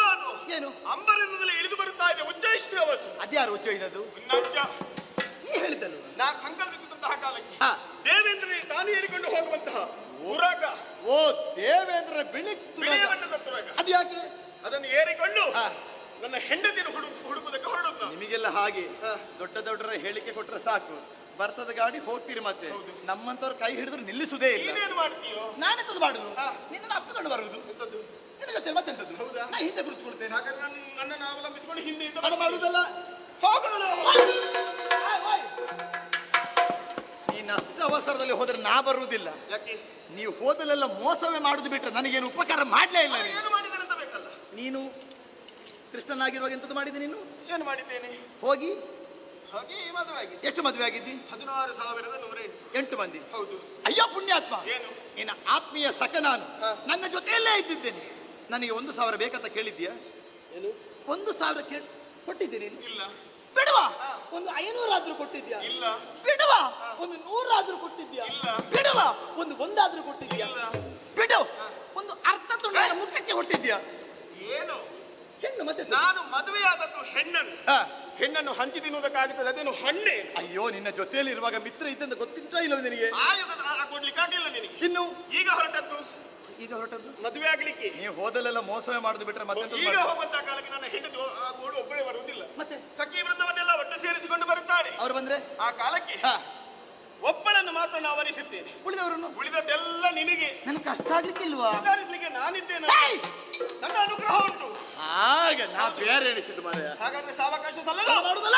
ಏನು? ಅಂಬರದಿಂದಲೇ ಇಳಿದು ಬರುತ್ತಾ ಇದೆ ಉಚ್ಚೈಶ್ರವಸು. ಅದ್ಯಾರು ಉಚ್ಚೈದದು? ನಜ್ಜ. ನೀ ಹೇಳಿದಲ್ಲ ನಾನು ಸಂಕಲ್ಪಿಸಿದಂತಹ ಕಾಲಕ್ಕೆ ದೇವೇಂದ್ರನಿಗೆ ತಾನು ಏರಿಕೊಂಡು ಹೋಗುವಂತಹ ಉರಗ. ಓ, ದೇವೇಂದ್ರ ಬಿಳಿ ಬಣ್ಣದ ತುರಗ. ಅದ್ಯಾಕೆ? ಅದನ್ನು ಏರಿಕೊಂಡು ನನ್ನ ಹೆಂಡತಿಯನ್ನು ಹುಡುಕುವುದಕ್ಕೆ ಹೊರಡುತ್ತ. ನಿಮಗೆಲ್ಲ ಹಾಗೆ ದೊಡ್ಡ ದೊಡ್ಡರ ಹೇಳಿಕೆ ಕೊಟ್ರೆ ಸಾಕು, ಬರ್ತದ ಗಾಡಿ ಹೋಗ್ತೀರಿ. ಮತ್ತೆ ನಮ್ಮಂತವ್ರ ಕೈ ಹಿಡಿದ್ರು ನಿಲ್ಲಿಸುದೇ ಇಲ್ಲ. ನೀನೇನು ಮಾಡ್ತೀಯೋ? ನಾನೆಂತದ್ದು ಮಾಡುದು? ನಿನ್ನ ಅಪ್ಪಿಕೊಂಡು ಬರುವುದು. ನಿನ್ನ ಜೊತೆ ಮತ್ತೆಂತದ್ದು? ಹೌದಾ? ನಾ ಹಿಂದೆ ಕುಳಿತುಕೊಳ್ತೇನೆ. ಹಾಗಾದ್ರೆ ನನ್ನನ್ನು ಅವಲಂಬಿಸಿಕೊಂಡು ಹಿಂದೆ ಮಾಡುದಲ್ಲ. ಹೋಗೋಣ. ನೀನಷ್ಟು ಅವಸರದಲ್ಲಿ ಹೋದ್ರೆ ನಾ ಬರುವುದಿಲ್ಲ. ಯಾಕೆ? ನೀವು ಹೋದಲೆಲ್ಲ ಮೋಸವೇ ಮಾಡುದು ಬಿಟ್ರೆ ನನಗೇನು ಉಪಕಾರ ಮಾಡ್ಲೇ ಇಲ್ಲ. ಏನು ಮಾಡಿದ್ದೇನೆ ಅಂತ ಬೇಕಲ್ಲ. ನೀನು ಕೃಷ್ಣನಾಗಿರುವಾಗ ಎಂತದ್ದು ಮಾಡಿದ್ದೆ? ನೀನು ಏನು ಮಾಡಿದ್ದೇನೆ? ಹೋಗಿ ಹಾಗೆ ಮದುವೆ ಆಗಿದೆ. ಎಷ್ಟು ಮದುವೆ ಆಗಿದ್ದಿ? 16,108 ಮಂದಿ. ಹೌದು. ಅಯ್ಯೋ ಪುಣ್ಯಾತ್ಮ, ಏನು? ನಿನ್ನ ಆತ್ಮೀಯ ಸಖ ನಾನು ನನ್ನ ಜೊತೆಯಲ್ಲೇ ಇದ್ದಿದ್ದೇನೆ. ನನಗೆ 1,000 ಬೇಕಂತ ಕೇಳಿದ್ಯಾ? ಏನು? 1,000 ಕೊಟ್ಟಿದ್ದೀನಿ. ಇಲ್ಲ. ಬಿಡುವ. ಒಂದು 500 ಆದ್ರೂ ಕೊಟ್ಟಿದ್ಯಾ? ಇಲ್ಲ. ಬಿಡುವ. ಒಂದು 100 ಆದ್ರೂ ಕೊಟ್ಟಿದ್ಯಾ? ಇಲ್ಲ. ಬಿಡುವ. ಒಂದು 1 ಆದ್ರೂ ಕೊಟ್ಟಿದ್ಯಾ? ಬಿಡು. ಒಂದು ಅರ್ಧ ತುಂಡು ಮುಖಕ್ಕೆ ಕೊಟ್ಟಿದ್ಯಾ? ಏನು? ಹೆಣ್ಣು. ಮತ್ತೆ ನಾನು ಮದುವೆಯಾದದ್ದು ಹೆಣ್ಣನ್ನು ಹಂಚಿ ತಿನ್ನುವುದಕ್ಕಾಗುತ್ತದೆ, ಅದೇನು ಹಣ್ಣೆ? ಅಯ್ಯೋ, ನಿನ್ನ ಜೊತೆಯಲ್ಲಿ ಇರುವಾಗ ಮಿತ್ರ ಇದ್ದಂತ ಗೊತ್ತಿದ್ರಾ ಇಲ್ಲವ ನಿನಗೆ? ಕೊಡ್ಲಿಕ್ಕೆ ಆಗಲಿಲ್ಲ ನಿನಗೆ. ಇನ್ನು ಈಗ ಹೊರಟದ್ದು ಮದುವೆ ಆಗ್ಲಿಕ್ಕೆ. ನೀವು ಹೋದಲೆಲ್ಲ ಮೋಸವೇ ಮಾಡುದು ಬಿಟ್ರೆ ಮತ್ತೆ ಈಗ ಹೋಗುವಂತ ಕಾಲಕ್ಕೆ ನನ್ನ ಹೆಂಡತಿ ಒಬ್ಬಳೇ ಬರುವುದಿಲ್ಲ. ಮತ್ತೆ ಸಖಿ ವೃಂದವನ್ನೆಲ್ಲ ಒಟ್ಟು ಸೇರಿಸಿಕೊಂಡು ಬರುತ್ತಾಳೆ. ಅವ್ರು ಬಂದ್ರೆ ಆ ಕಾಲಕ್ಕೆ ಒಬ್ಬಳನ್ನು ಮಾತ್ರ ನಾವು ವರಿಸಿದ್ದೇನೆ. ಉಳಿದದ್ದೆಲ್ಲ ನಿನಗೆ. ನನಗೆ ಕಷ್ಟ ಆಗ್ಲಿಕ್ಕೆ ಇಲ್ವಾ? ಸುಧಾರಿಸಲಿಕ್ಕೆ ನಾನಿದ್ದೇನೆ. ನನ್ನ ಅನುಗ್ರಹ ಉಂಟು. ಆಗ ನಾ ಬೇರೆ ಎಣಿಸಿದ್ದು ಮಾರಾಯ. ಹಾಗಾದ್ರೆ ಸಾವಕಾಶ ಸಲ್ಲ ಮಾಡುದಲ್ಲ.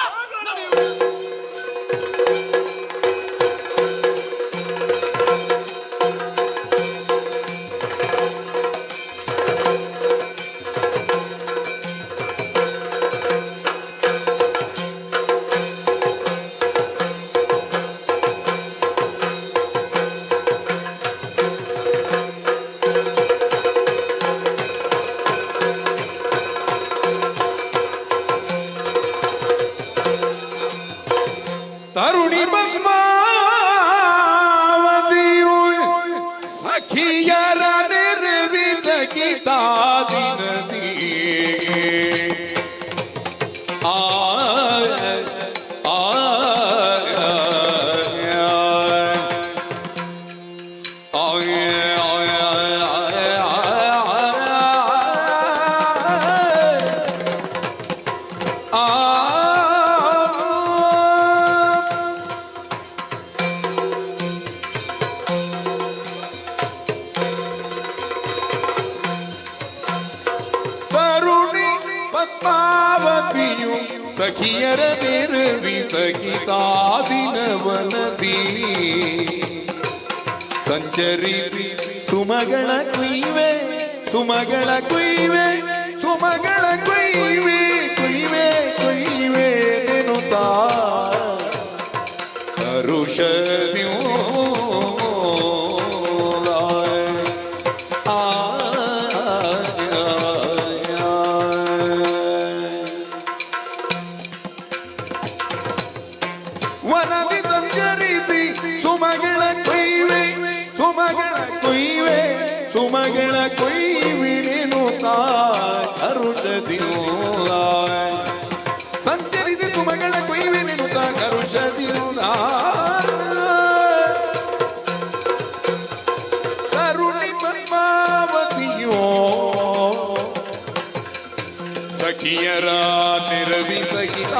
ತರುಣಿ ಪದ್ಮಾವತಿಯು ಸಖಿಯರ ನಿರ್ವಿಧ ಗೀತಾದಿನದಿ ಆ ಸಖಿಯರ ನಿರ್ವಿಧ ಗೀತಾದಿನವನದಿ ಸಂಚರಿಸಿ ಸುಮಗಳ ಕುಯ್ವೆ ಸುಮಗಳ ಕುಯ್ವೆ ಸುಮಗಳ ಕುಯ್ವೆ ಕುಯ್ವೆ ಕುಯ್ವೆ ಎನ್ನುತ್ತಾ ಕರುಷದ್ಯೋ ಸುಮಗಳ ಕೊಯ್ವಿನೆನುತ್ತಾ ಕರುಷದಿಯೋ ಸಂಚರಿಸಿ ಸುಮಗಳ ಕೊಯ್ವಿನೆನುತ್ತಾ ಕರುಷ ಸಖಿಯರ ನೆರವಿಸಗಿದ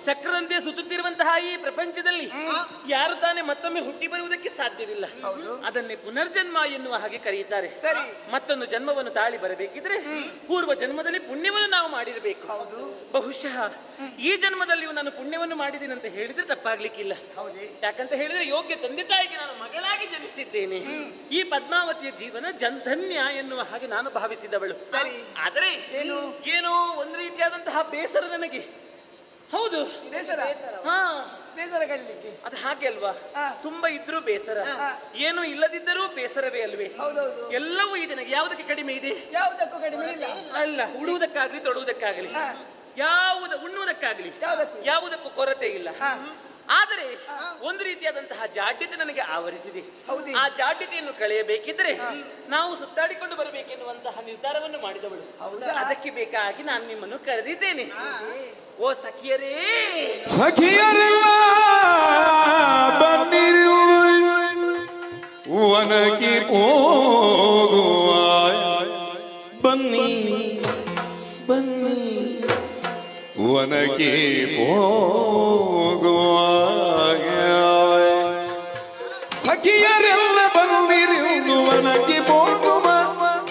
ಚಕ್ರದಂತೆ ಸುತ್ತುತ್ತಿರುವಂತಹ ಈ ಪ್ರಪಂಚದಲ್ಲಿ ಯಾರು ತಾನೇ ಮತ್ತೊಮ್ಮೆ ಹುಟ್ಟಿ ಬರುವುದಕ್ಕೆ ಸಾಧ್ಯವಿಲ್ಲ. ಅದನ್ನೇ ಪುನರ್ಜನ್ಮ ಎನ್ನುವ ಹಾಗೆ ಕರೆಯುತ್ತಾರೆ. ಮತ್ತೊಂದು ಜನ್ಮವನ್ನು ತಾಳಿ ಬರಬೇಕಿದ್ರೆ ಪೂರ್ವ ಜನ್ಮದಲ್ಲಿ ಪುಣ್ಯವನ್ನು ನಾವು ಮಾಡಿರಬೇಕು. ಬಹುಶಃ ಈ ಜನ್ಮದಲ್ಲಿಯೂ ನಾನು ಪುಣ್ಯವನ್ನು ಮಾಡಿದ್ದೀನಿ ಅಂತ ಹೇಳಿದ್ರೆ ತಪ್ಪಾಗ್ಲಿಕ್ಕಿಲ್ಲ. ಯಾಕಂತ ಹೇಳಿದ್ರೆ ಯೋಗ್ಯ ತಂದೆ ತಾಯಿಗೆ ನಾನು ಮಗಳಾಗಿ ಜನಿಸಿದ್ದೇನೆ. ಈ ಪದ್ಮಾವತಿಯ ಜೀವನ ಧನ್ಯ ಎನ್ನುವ ಹಾಗೆ ನಾನು ಭಾವಿಸಿದವಳು. ಆದರೆ ಏನೋ ಒಂದು ರೀತಿಯಾದಂತಹ ಬೇಸರ ನನಗೆ. ಹೌದು, ಬೇಸರ ಕಳಲಿಕ್ಕೆ ಅದು ಹಾಗೆ ಅಲ್ವಾ? ತುಂಬಾ ಇದ್ರೂ ಬೇಸರ, ಏನು ಇಲ್ಲದಿದ್ದರೂ ಬೇಸರವೇ ಅಲ್ವೇ? ಎಲ್ಲವೂ ಇದೆ. ನನಗೆ ಯಾವುದಕ್ಕೆ ಕಡಿಮೆ ಇದೆ? ಯಾವುದಕ್ಕೂ ಕಡಿಮೆ ಇಲ್ಲ. ಅಲ್ಲ, ಉಡುವುದಕ್ಕಾಗ್ಲಿ ತೊಡುವುದಕ್ಕಾಗ್ಲಿ, ಉಣ್ಣುವುದಕ್ಕಾಗ್ಲಿ ಯಾವುದಕ್ಕೂ ಕೊರತೆ ಇಲ್ಲ. ಆದರೆ ಒಂದು ರೀತಿಯಾದಂತಹ ಜಾಡ್ಯತೆ ನನಗೆ ಆವರಿಸಿದೆ. ಆ ಜಾಡ್ಯತೆಯನ್ನು ಕಳೆಯಬೇಕಿದ್ರೆ ನಾವು ಸುತ್ತಾಡಿಕೊಂಡು ಬರಬೇಕೆನ್ನುವಂತಹ ನಿರ್ಧಾರವನ್ನು ಮಾಡಿದವಳು. ಅದಕ್ಕೆ ಬೇಕಾಗಿ ನಾನು ನಿಮ್ಮನ್ನು ಕರೆದಿದ್ದೇನೆ. ಓ ಸಖಿಯರೇ, ಸಖಿಯರೆಲ್ಲ ಬನ್ನಿರು ವನಕ್ಕೆ ಹೋಗುವ, ಬನ್ನಿ ಬನ್ನಿ ವನಕ್ಕೆ ಹೋಗುವ. ಸಖಿಯರೆಲ್ಲ ಬನ್ನಿರು ವನಕ್ಕೆ ಹೋಗುವ,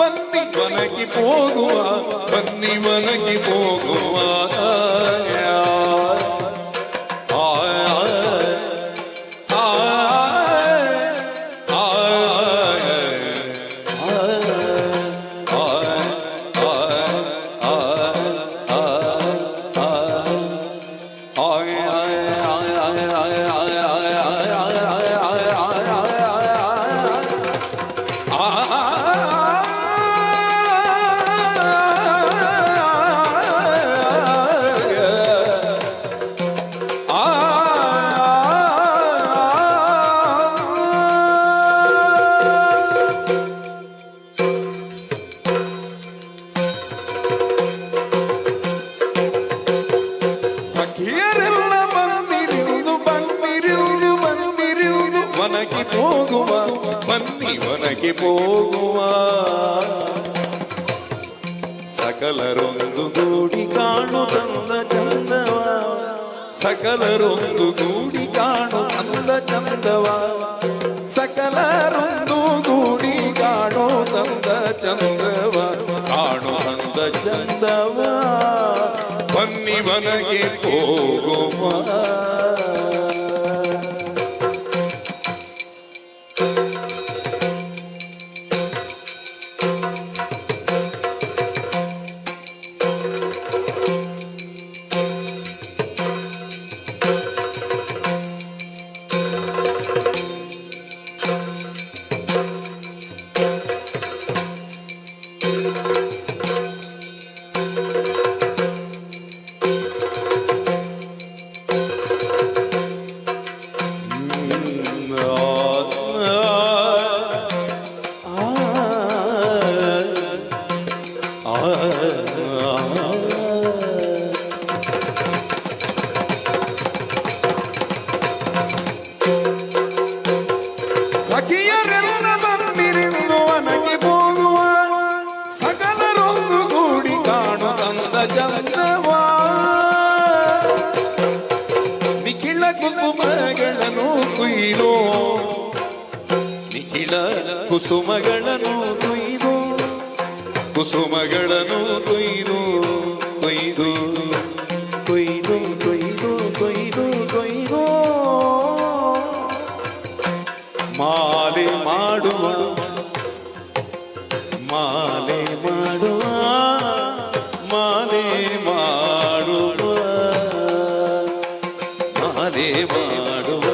ಬನ್ನಿ ವನಕ್ಕೆ ಹೋಗುವ, ಬನ್ನಿ ವನಕ್ಕೆ ಹೋಗುವ. ಹೋಗುವ ಸಕಲರೊಂದು ಗೂಡಿ ಕಾಣು ತಂದ ಚಂದವ, ಸಕಲರೊಂದು ಗೂಡಿ ಕಾಣು ತಂದ ಚಂದವ, ಸಕಲರೊಂದು ಗೂಡಿ ಕಾಣು ತಂದ ಚಂದವ, ಕಾಣು ತಂದ ಚಂದವ, ಬನ್ನಿ ವನಗೆ ಹೋಗುವ. ಸಖಿಯರೆಲ್ಲ ಬಂದಿರಿದು ವನಕ್ಕೆ ಹೋಗುವ, ಸಕಲರೊಂದು ಗೂಡಿ ಕಾಣು ತಂದ ಚಂದವ, ನಿಖಿಳ ಕುಸುಮಗಳನ್ನು ಕುಯ್ದು, ನಿಖಿಳ ಕುಸುಮಗಳನ್ನು ಕುಯ್ದು, ಕುಸುಮಗಳನ್ನು ಕೊಯ್ದು ಕೊಯ್ದು ಕೊಯ್ದು ಕೊಯ್ದು ಕೊಯ್ದು ಕೊಯ್ದು ಮಾಲೆ ಮಾಡುವ, ಮಾಲೆ ಮಾಡುವ, ಮಾಲೆ ಮಾಡುವ, ಮಾಲೆ ಮಾಡುವ,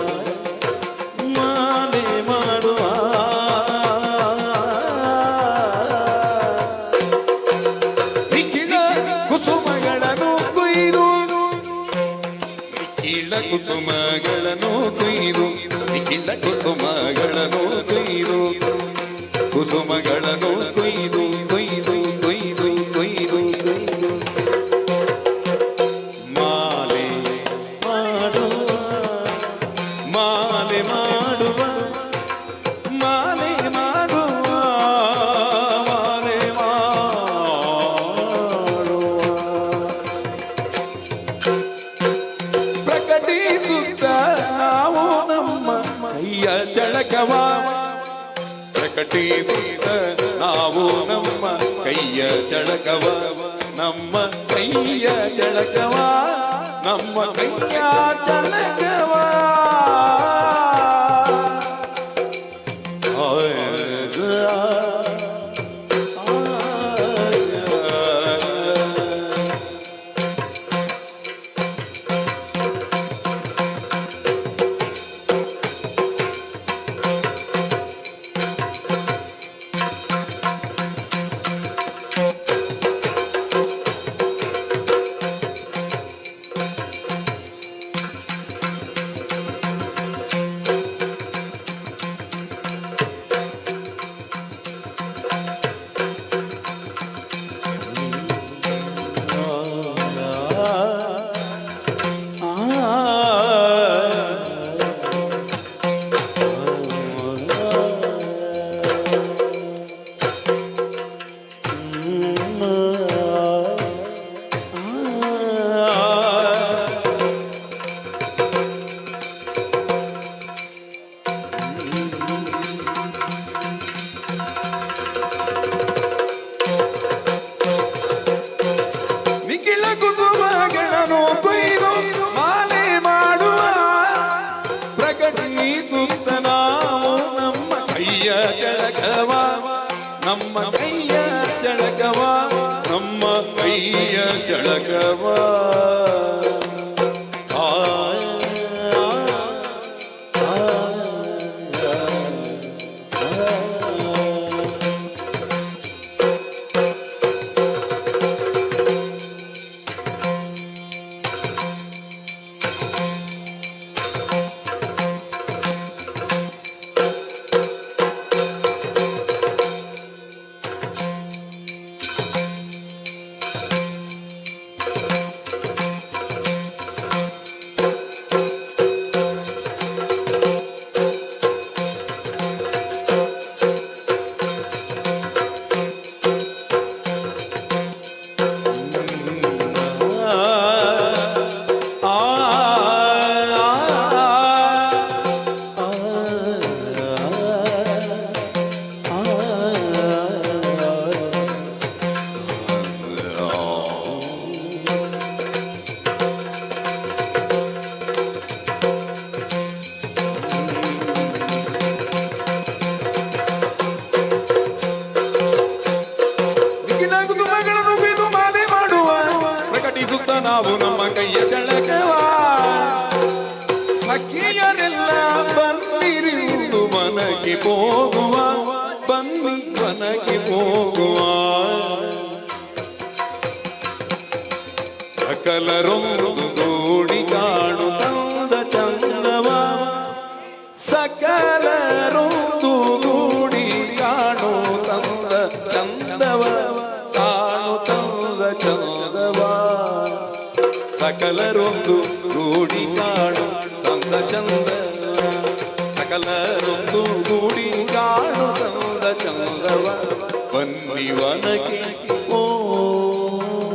ಮಾಲೆ ಮಾಡುವ. ನಿಖಿಳ ಕುಸುಮಗಳನ್ನು ಕೊಯ್ದು ಕುಸುಮಗಳನ್ನು ಕೊಯ್ದು ನಿಖಿಲ ಕುಸುಮಗಳನ್ನು ಕೊಯ್ದು ಕುಸುಮಗಳನ್ನು ಕೊಯ್ದು ಕೊಯ್ದು ಕೊಯ್ದು ಕೊಯ್ದು ಕೊಯ್ದು ಮಾಲೆ ಮಾಡುವ ಮಾಲೆ ಮಾಡುವ ಮಾಲೆ ಮಾಡುವ ಮಾಲೆ ಮಾಡುವ ಪ್ರಕಟಿಸುತ್ತ ನಾವು ನಮ್ಮ ಕೈಯ ಜಳಕವ ಪ್ರಕಟಿಸುತ್ತ ನಾವು ನಮ್ಮ ಕೈಯ ಜಳಕವ ನಮ್ಮ ಕೈಯ ಜಳಕವ ನಮ್ಮ ಕೈಯ ಜಳಕವ ನಿಖಿಲ ಕುಸುಮಗಳನ್ನು ಕೊಯ್ದು ಮಾಲೆ ಮಾಡುವ ಪ್ರಕಟಿಸುತ್ತ ನಾವು ನಮ್ಮ ಕೈಯ ಜಳಕವ ನಮ್ಮ ಕೈಯ ಜಳಕವ ನಮ್ಮ ಕೈಯ ಜಳಕವ ನಾವು ನಮ್ಮ ಕೈಯ ಜಳಕವ ಸಖಿಯರೆಲ್ಲ ಬಂದಿರುವುದು ಮನಕ್ಕೆ ಹೋಗುವ ಬನ್ನಿ ಮನಕ್ಕೆ ಹೋಗುವ ಸಕಲರೊಂದು ಗೂಡಿ ಕಾಣು ತಂದ ಚಂದವ ಸಕಲರೊಂದು ಗೂಡಿ ಕಾಣು ತಂದ ಚಂದವ ಕಾಣು ತಂದ ಚಂದವ ಸಕಲರೊಂದು ಗೂಡಿ ಕಾಣು ತಂದ ಚಂದ ಸಕಲರೊಂದು ಗೂಡಿ ಕಾಣು ತಂದ ಚಂದವ ಬನ್ನಿ ವನಕ್ಕೆ ಹೋಗುವ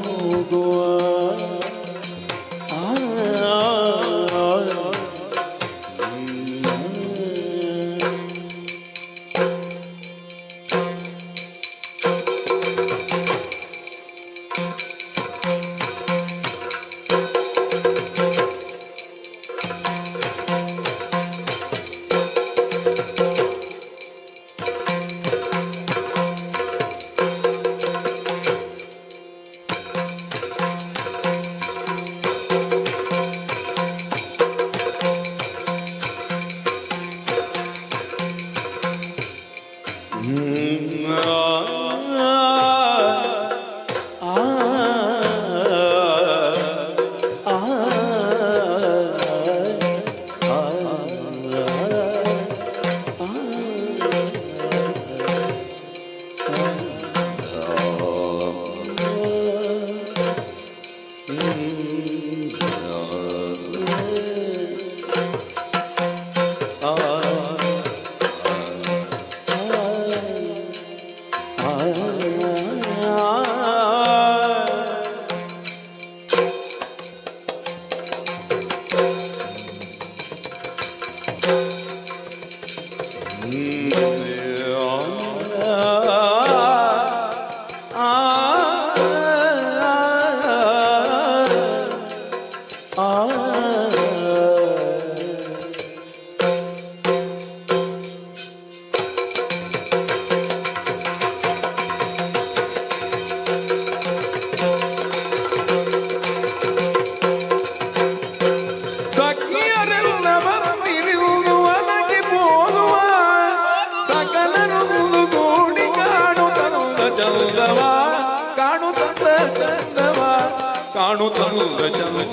ಚಂದ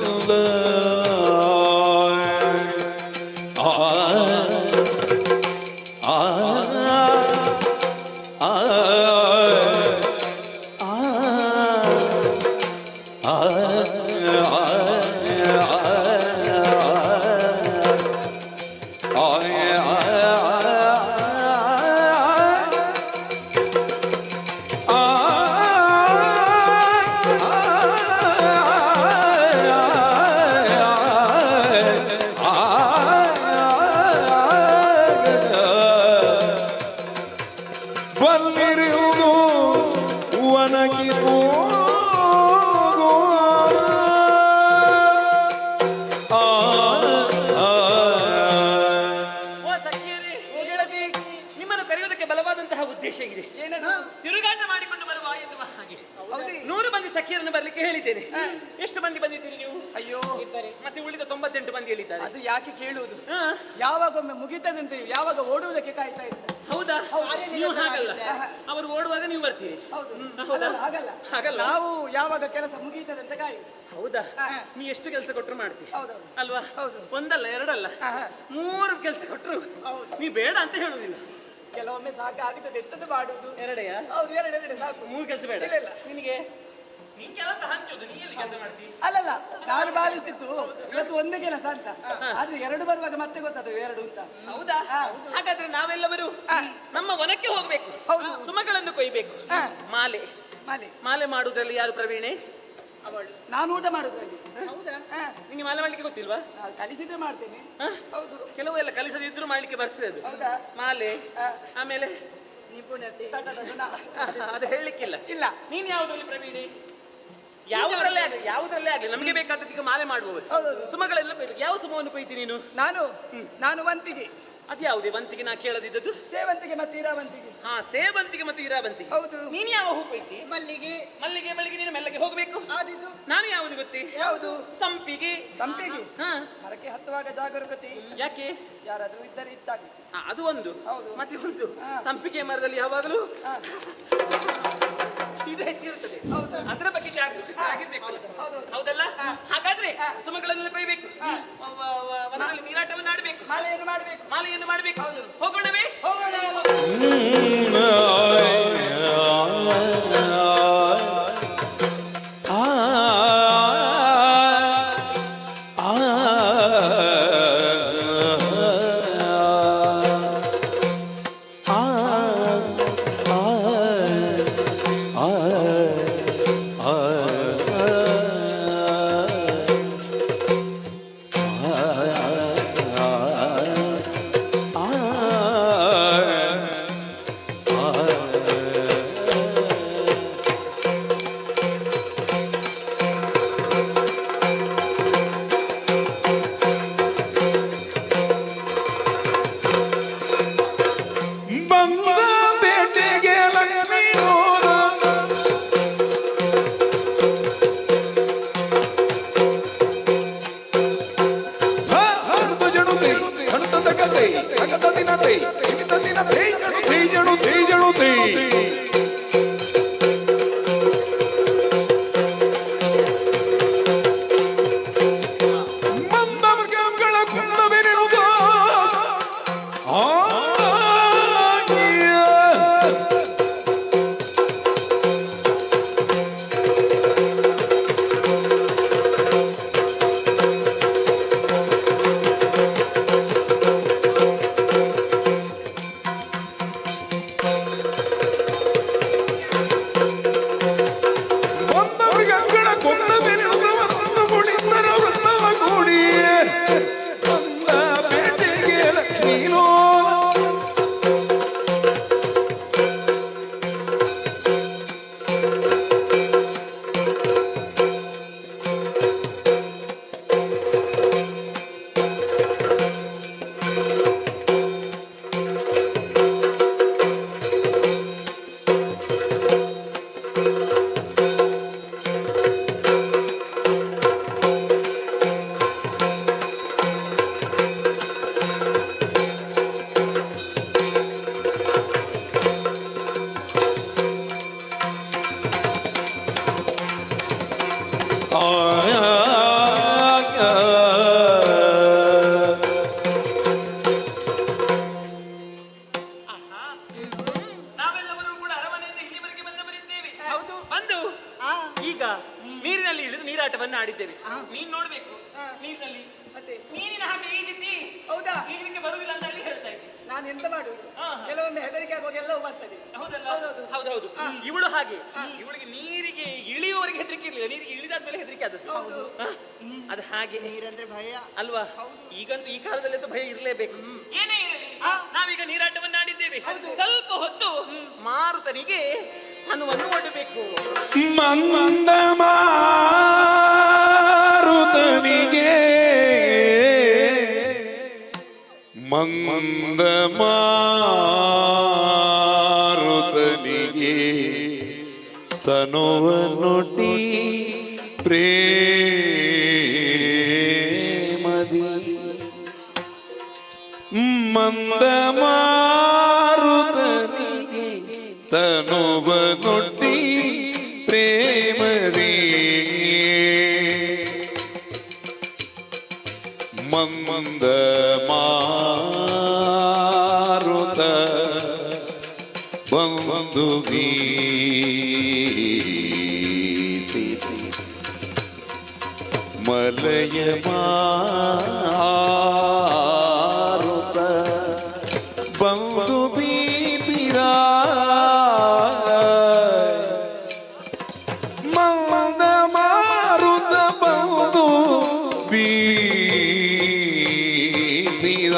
ಚಂದ ಬಲ್ಲಿರುವುದು ಒಣಗಿ ನಿಮ್ಮನ್ನು ಕರೆಯುವುದಕ್ಕೆ ಬಲವಾದಂತಹ ಉದ್ದೇಶ ಇದೆ. ತಿರುಗಾಟ ಮಾಡಿಕೊಂಡು ಬರುವ ಎನ್ನುವ ಹಾಗೆ 100 ಮಂದಿ ಸಖಿಯರನ್ನು ಬರ್ಲಿಕ್ಕೆ ಹೇಳಿದ್ದೇನೆ. ಎಷ್ಟು ಮಂದಿ ಬಂದಿದ್ದೀರಿ ನೀವು? ಅಯ್ಯೋ, ಮತ್ತೆ ಉಳಿದ 98 ಮಂದಿಯಲ್ಲಿದ್ದಾರೆ. ಅದು ಯಾಕೆ ಕೇಳುವುದು? ಯಾವಾಗೊಮ್ಮೆ ಮುಗಿತದಂತೆ ಯಾವಾಗ ಓಡುವುದಕ್ಕೆ ಕಾಯ್ತಾ ಇದ್ದಾರೆ. ಹೌದಾ? ನೀವು ಹಾಗಲ್ಲ, ಅವರು ಓಡುವಾಗ ನೀವು ಬರ್ತೀರಿ. ಹೌದಾ? ಹಾಗಲ್ಲ, ನಾವು ಯಾವಾಗ ಕೆಲಸ ಮುಗೀತದಂತೆ ಕಾಯುವುದು. ಹೌದಾ? ನೀ ಎಷ್ಟು ಕೆಲಸ ಕೊಟ್ಟರು ಮಾಡ್ತೀವಿ ಅಲ್ವಾ? ಹೌದು. ಒಂದಲ್ಲ ಎರಡಲ್ಲ 3 ಕೆಲಸ ಕೊಟ್ಟರು ನೀ ಬೇಡ ಅಂತ ಹೇಳುದಿಲ್ಲ. ಕೆಲವೊಮ್ಮೆ ಸಾಕಾಗುತ್ತದೆ, ಎಂತದ್ದು ಮಾಡುದು? ಎರಡೆಯ? ಹೌದು, ಎರಡೆರಡೆ ಸಾಕು. 3 ಕೆಲಸ ಬೇಡ. ಇಲ್ಲ ನಿನಗೆ ನೀನ್ ಕೆಲಸ ಹಂಚೋದು, ನೀ ಎಲ್ಲಿ ಕೆಲಸ ಮಾಡ್ತಿ? ಅಲ್ಲಲ್ಲ, ನಾನು ಭಾವಿಸಿದ್ದು ಇವತ್ತು ಒಂದೇ ಕೆಲಸ ಅಂತ, ಆದ್ರೆ 2 ಬರುವಾಗ ಮತ್ತೆ ಗೊತ್ತಾದ್ರು 2 ಅಂತ. ಹೌದಾ? ಹಾಗಾದ್ರೆ ನಾವೆಲ್ಲವರು ನಮ್ಮ ವನಕ್ಕೆ ಹೋಗ್ಬೇಕು. ಹೌದು. ಸುಮಗಳನ್ನು ಕೊಯ್ಬೇಕು. ಮಾಲೆ ಮಾಲೆ ಮಾಲೆ ಮಾಡುವುದ್ರಲ್ಲಿ ಯಾರು ಪ್ರವೀಣೆ? ನಾನು ಊಟ ಮಾಡುದ್ರಲ್ಲಿ. ನಿಂಗೆ ಮಾಲೆ ಮಾಡ್ಲಿಕ್ಕೆ ಗೊತ್ತಿಲ್ವಾ? ಕಲಿಸಿದ್ರೆ ಮಾಡ್ತೇನೆ. ಹೌದು. ಕೆಲವು ಎಲ್ಲ ಕಲಿಸದಿದ್ರು ಮಾಡ್ಲಿಕ್ಕೆ ಬರ್ತದೆ ಅದು. ಮಾಲೆ, ಆಮೇಲೆ ನಿಪುಣತೆ, ಅದು ಹೇಳಲಿಕ್ಕಿಲ್ಲ. ಇಲ್ಲ. ನೀನ್ ಯಾವುದ್ರಲ್ಲಿ ಪ್ರವೀಣೆ? ಯಾವುದ್ರಲ್ಲೇ ಆಗ್ಲಿ ನಮಗೆ ಬೇಕಾದದ್ದು ಈಗ ಮಾಲೆ ಮಾಡುವವರು. ಸುಮಗಳೆಲ್ಲ ಬೇಕು. ಯಾವ ಸುಮವನ್ನು ಕೊಯ್ತಿ ನೀನು? ನಾನು ವಂತಿಗೆ. ಅದ್ಯಾವುದೇ ವಂತಿಗೆ? ನಾ ಕೇಳದಿದ್ದದ್ದು ಸೇವಂತಿಗೆ ಮತ್ತೆ ಇರಾವಂತಿಗೆ. ಸೇವಂತಿಗೆ ಮತ್ತೆ ಇರಾವಂತಿಗೆ. ಹೌದು. ನೀನ್ ಯಾವ ಹೂ ಕೊಯ್ತಿ? ಮಲ್ಲಿಗೆ. ಮಲ್ಲಿಗೆ ನೀನು ಮೆಲ್ಲಗೆ ಹೋಗ್ಬೇಕು. ಆದಿದ್ದು ನಾನು ಯಾವುದು ಗೊತ್ತಿ? ಯಾವುದು? ಸಂಪಿಗೆ. ಮರಕ್ಕೆ ಹತ್ತುವಾಗ ಜಾಗರೂಕತೆ. ಯಾಕೆ? ಯಾರಾದ್ರೂ ಇದ್ದರೆ ಇಚ್ಚಾಗಿ. ಅದು ಒಂದು. ಮತ್ತೆ ಒಂದು ಸಂಪಿಗೆ ಮರದಲ್ಲಿ ಯಾವಾಗಲೂ ಇದು ಹೆಚ್ಚಿರುತ್ತದೆ. ಅದರ ಬಗ್ಗೆ ಜಾಗೃತಿ ಆಗಿರ್ಬೇಕು. ಹೌದಲ್ಲ? ಹಾಗಾದ್ರೆ ಸುಮಗಳನ್ನೆಲ್ಲ ಕೊಯ್ಬೇಕು, ವನದಲ್ಲಿ ನೀರಾಟವನ್ನು ಆಡಬೇಕು, ಮಾಲೆಯನ್ನು ಮಾಡಬೇಕು. ಹೋಗೋಣವೇ? ಆ ನಾವೀಗ ನೀರಿನಲ್ಲಿ ಇಳಿದು ನೀರಾಟವನ್ನು ಆಡಿದ್ದೇವೆ. ನೀನ್ ನೋಡ್ಬೇಕು ನೀರಿನಲ್ಲಿ ಮತ್ತೆ ನೀರಿನ ಹಾಗೆ ಈಜಿದ್ದಿ. ಹೌದಾ? ಈಜಲಿಕ್ಕೆ ಬರುವುದಿಲ್ಲ ಅಂತ ಹೇಳಿ ಹೇಳ್ತಾ ಇದ್ದೆ. ನಾನು ಎಂತ ಮಾಡುದು, ಕೆಲವೊಮ್ಮೆ ಹೆದರಿಕೆ ಆಗುವಾಗ ಎಲ್ಲವೂ ಬರ್ತದೆ. ಹೌದೌದು. ಇವಳು ಹಾಗೆ, ಇವಳಿಗೆ ನೀರಿಗೆ ಇಳಿಯುವವರೆಗೆ ಹೆದರಿಕೆ ಇರಲಿಲ್ಲ, ನೀರಿಗೆ ಇಳಿದಾದ್ಮೇಲೆ ಹೆದರಿಕೆ ಆದದ್ದು. ಅದು ಹಾಗೆ. ನೀರಂದ್ರೆ ಭಯ ಅಲ್ವಾ? ಈಗಂತೂ ಈ ಕಾಲದಲ್ಲಿ ಅಂತೂ ಭಯ ಇರಲೇಬೇಕು. ಏನೇ ಇರಲಿ, ನಾವೀಗ ನೀರಾಟವನ್ನು ಆಡಿದ್ದೇವೆ. ಸ್ವಲ್ಪ ಹೊತ್ತು ಮಾರುತನಿಗೆ ಹನುವನ್ನು ಒಡ್ಡಬೇಕು. ಮಂದ ಮಾರುತನಿಗೆ ಮಂದ ಮಾರುತನಿಗೆ ತನುವನ್ನೊಡ್ಡಿ ಪ್ರೇಮದಿ ಮಂದ ಮಾರುತನಿಗೆ ತನುವನ್ನೊಡ್ಡಿ ಪ್ರೇಮದಿ ಮಂದ ಮಾರುತ ಬಂದು ಮಲಯ ಮಾರುತ ಬಂದು ಬೀತಿರ ಮಂದ ಮಾರುತ ಬಂದು ಬೀತಿರ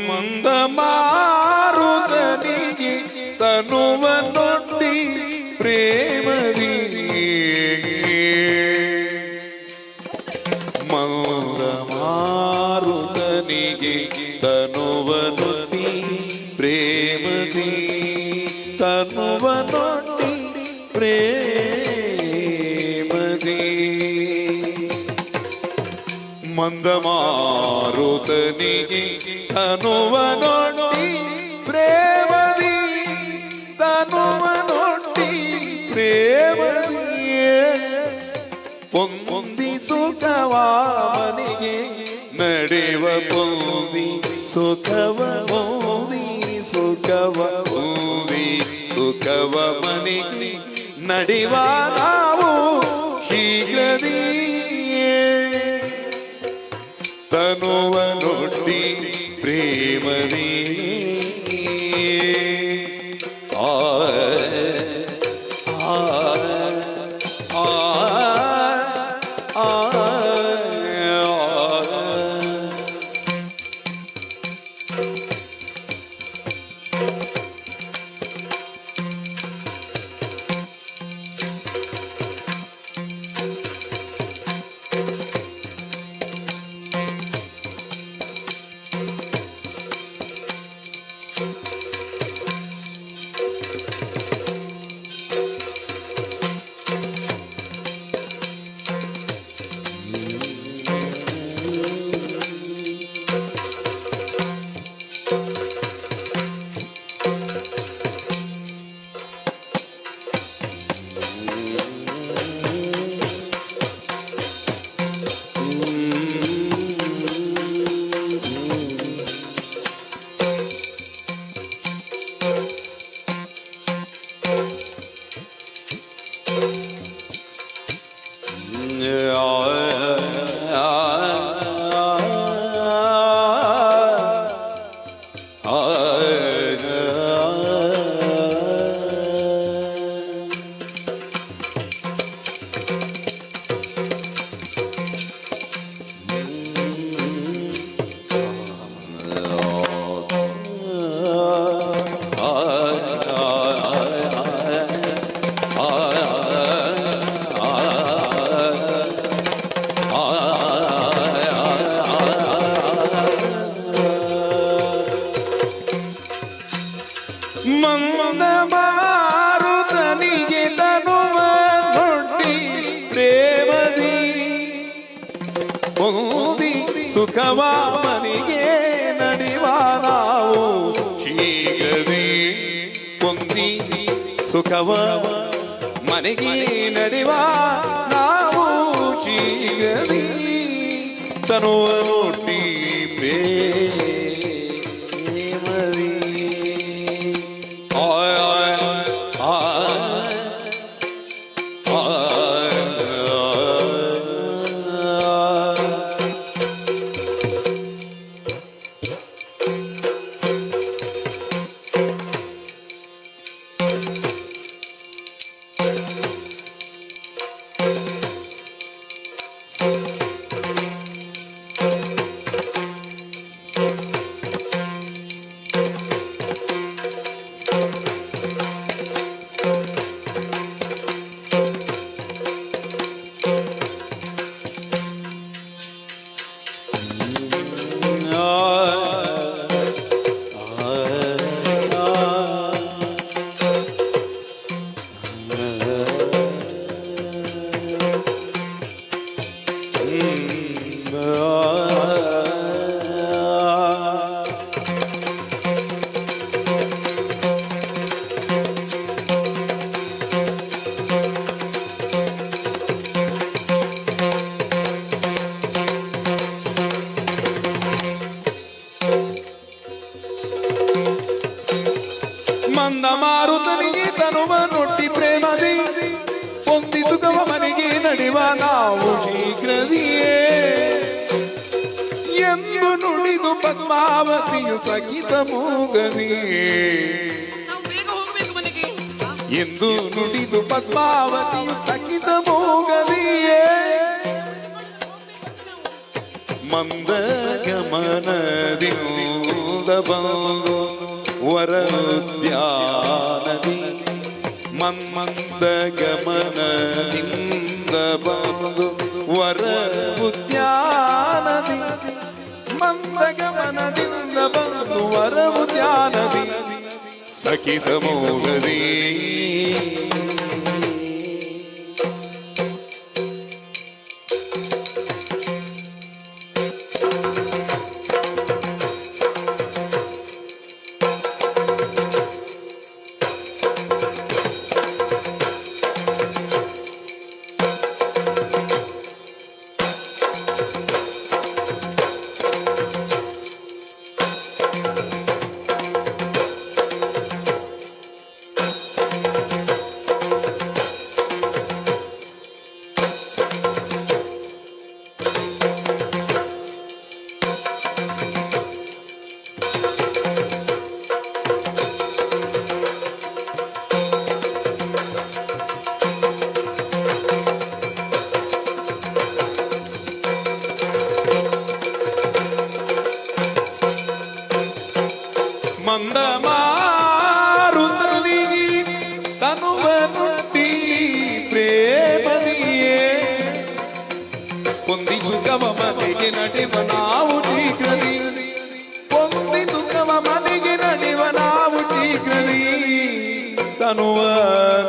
ಮಂದ ಮಾರುತನಿಗೆ ತನುವನ್ನೊಡ್ಡಿ ಪ್ರೇಮದಿ ಮಂದ ಮಾರುತನಿಗೆ ತನುವನ್ನೊಡ್ಡಿ ಪ್ರೇಮದಿ ತನುವನ್ನೊಡ್ಡಿ ಪ್ರೇಮದಿ ಮಂದ ಮಾರುತನಿಗೆ ತನುವನೊಡ್ಡಿ ಪ್ರೇಮದಿ ತನುವನೊಡ್ಡಿ ಪ್ರೇಮದಿ ಪೊಂದಿ ಸುಖವ ಮನಿಗೆ ನಡೆವ ಪೊಂದಿ ಸುಖವ ಓದಿ ಸುಖವ ಓದಿ ಸುಖವ ಮನಿಗೆ ನಡೆವ ನಾವು ಶೀಘ್ರದಿ ತನುವನೊಡ್ಡಿ ಪ್ರೇಮದಿ ಸುಖವ ಮನೆಗೆ ನಡಿವ ನಾವು ಶೀಘ್ರವೇ ಪೊಂದಿ ಸುಖವ ಮನೆಗೆ ನಡೆವ ನಾವು ಶೀಘ್ರವೇ ತನುವ ಒಟ್ಟಿ ಪ್ರೇಮದಿ ಆಯ್ ಆಯ್ ಆಯ್ ಮಂದ ಮಾರುತನಿಗೆ ತನುವ ನೊಟ್ಟಿ ಪ್ರೇಮದಿ ಹೊಂದಿತು ಕವ ಮನೆಗೆ ನಡೆವ ನಾವು ಶೀಘ್ರದಿಯೇ ಎಂದು ನುಡಿದು ಪದ್ಮಾವತಿಯು ತಗಿತ ಮೂಗದಿಯೇ ಎಂದು ನುಡಿದು ಪದ್ಮಾವತಿಯು ತಗಿತ ಮೂಗದಿಯೇ ಮಂದ ಗಮನದಿಂದ ಬಂದು ವರದ್ಯಾನದಿ ಮನ್ಮಂದ ಗಮನದಿಂದ ಬಂದು ವರ ಉದ್ಯಾನದಿ ಮಂದ ಗಮನದಿಂದ ಬಂದು ವರ ಉದ್ಯಾನದಿ ಸಖಿತ ಮೋಗದಿ ಮಂದ ಮಾರುತನಿ ತನುವ ನುಟ್ಟಿ ಪ್ರೇಮದಿಯೇ ಹೊಂದಿತು ಕವ ಮನೆಗೆ ನಡೆವ ನಾವು ಶೀಘ್ರದಿ ಹೊಂದಿತು ಕವ ಮನೆಗೆ ನಡೆವ ನಾವು ಶೀಘ್ರದಿ ತನುವ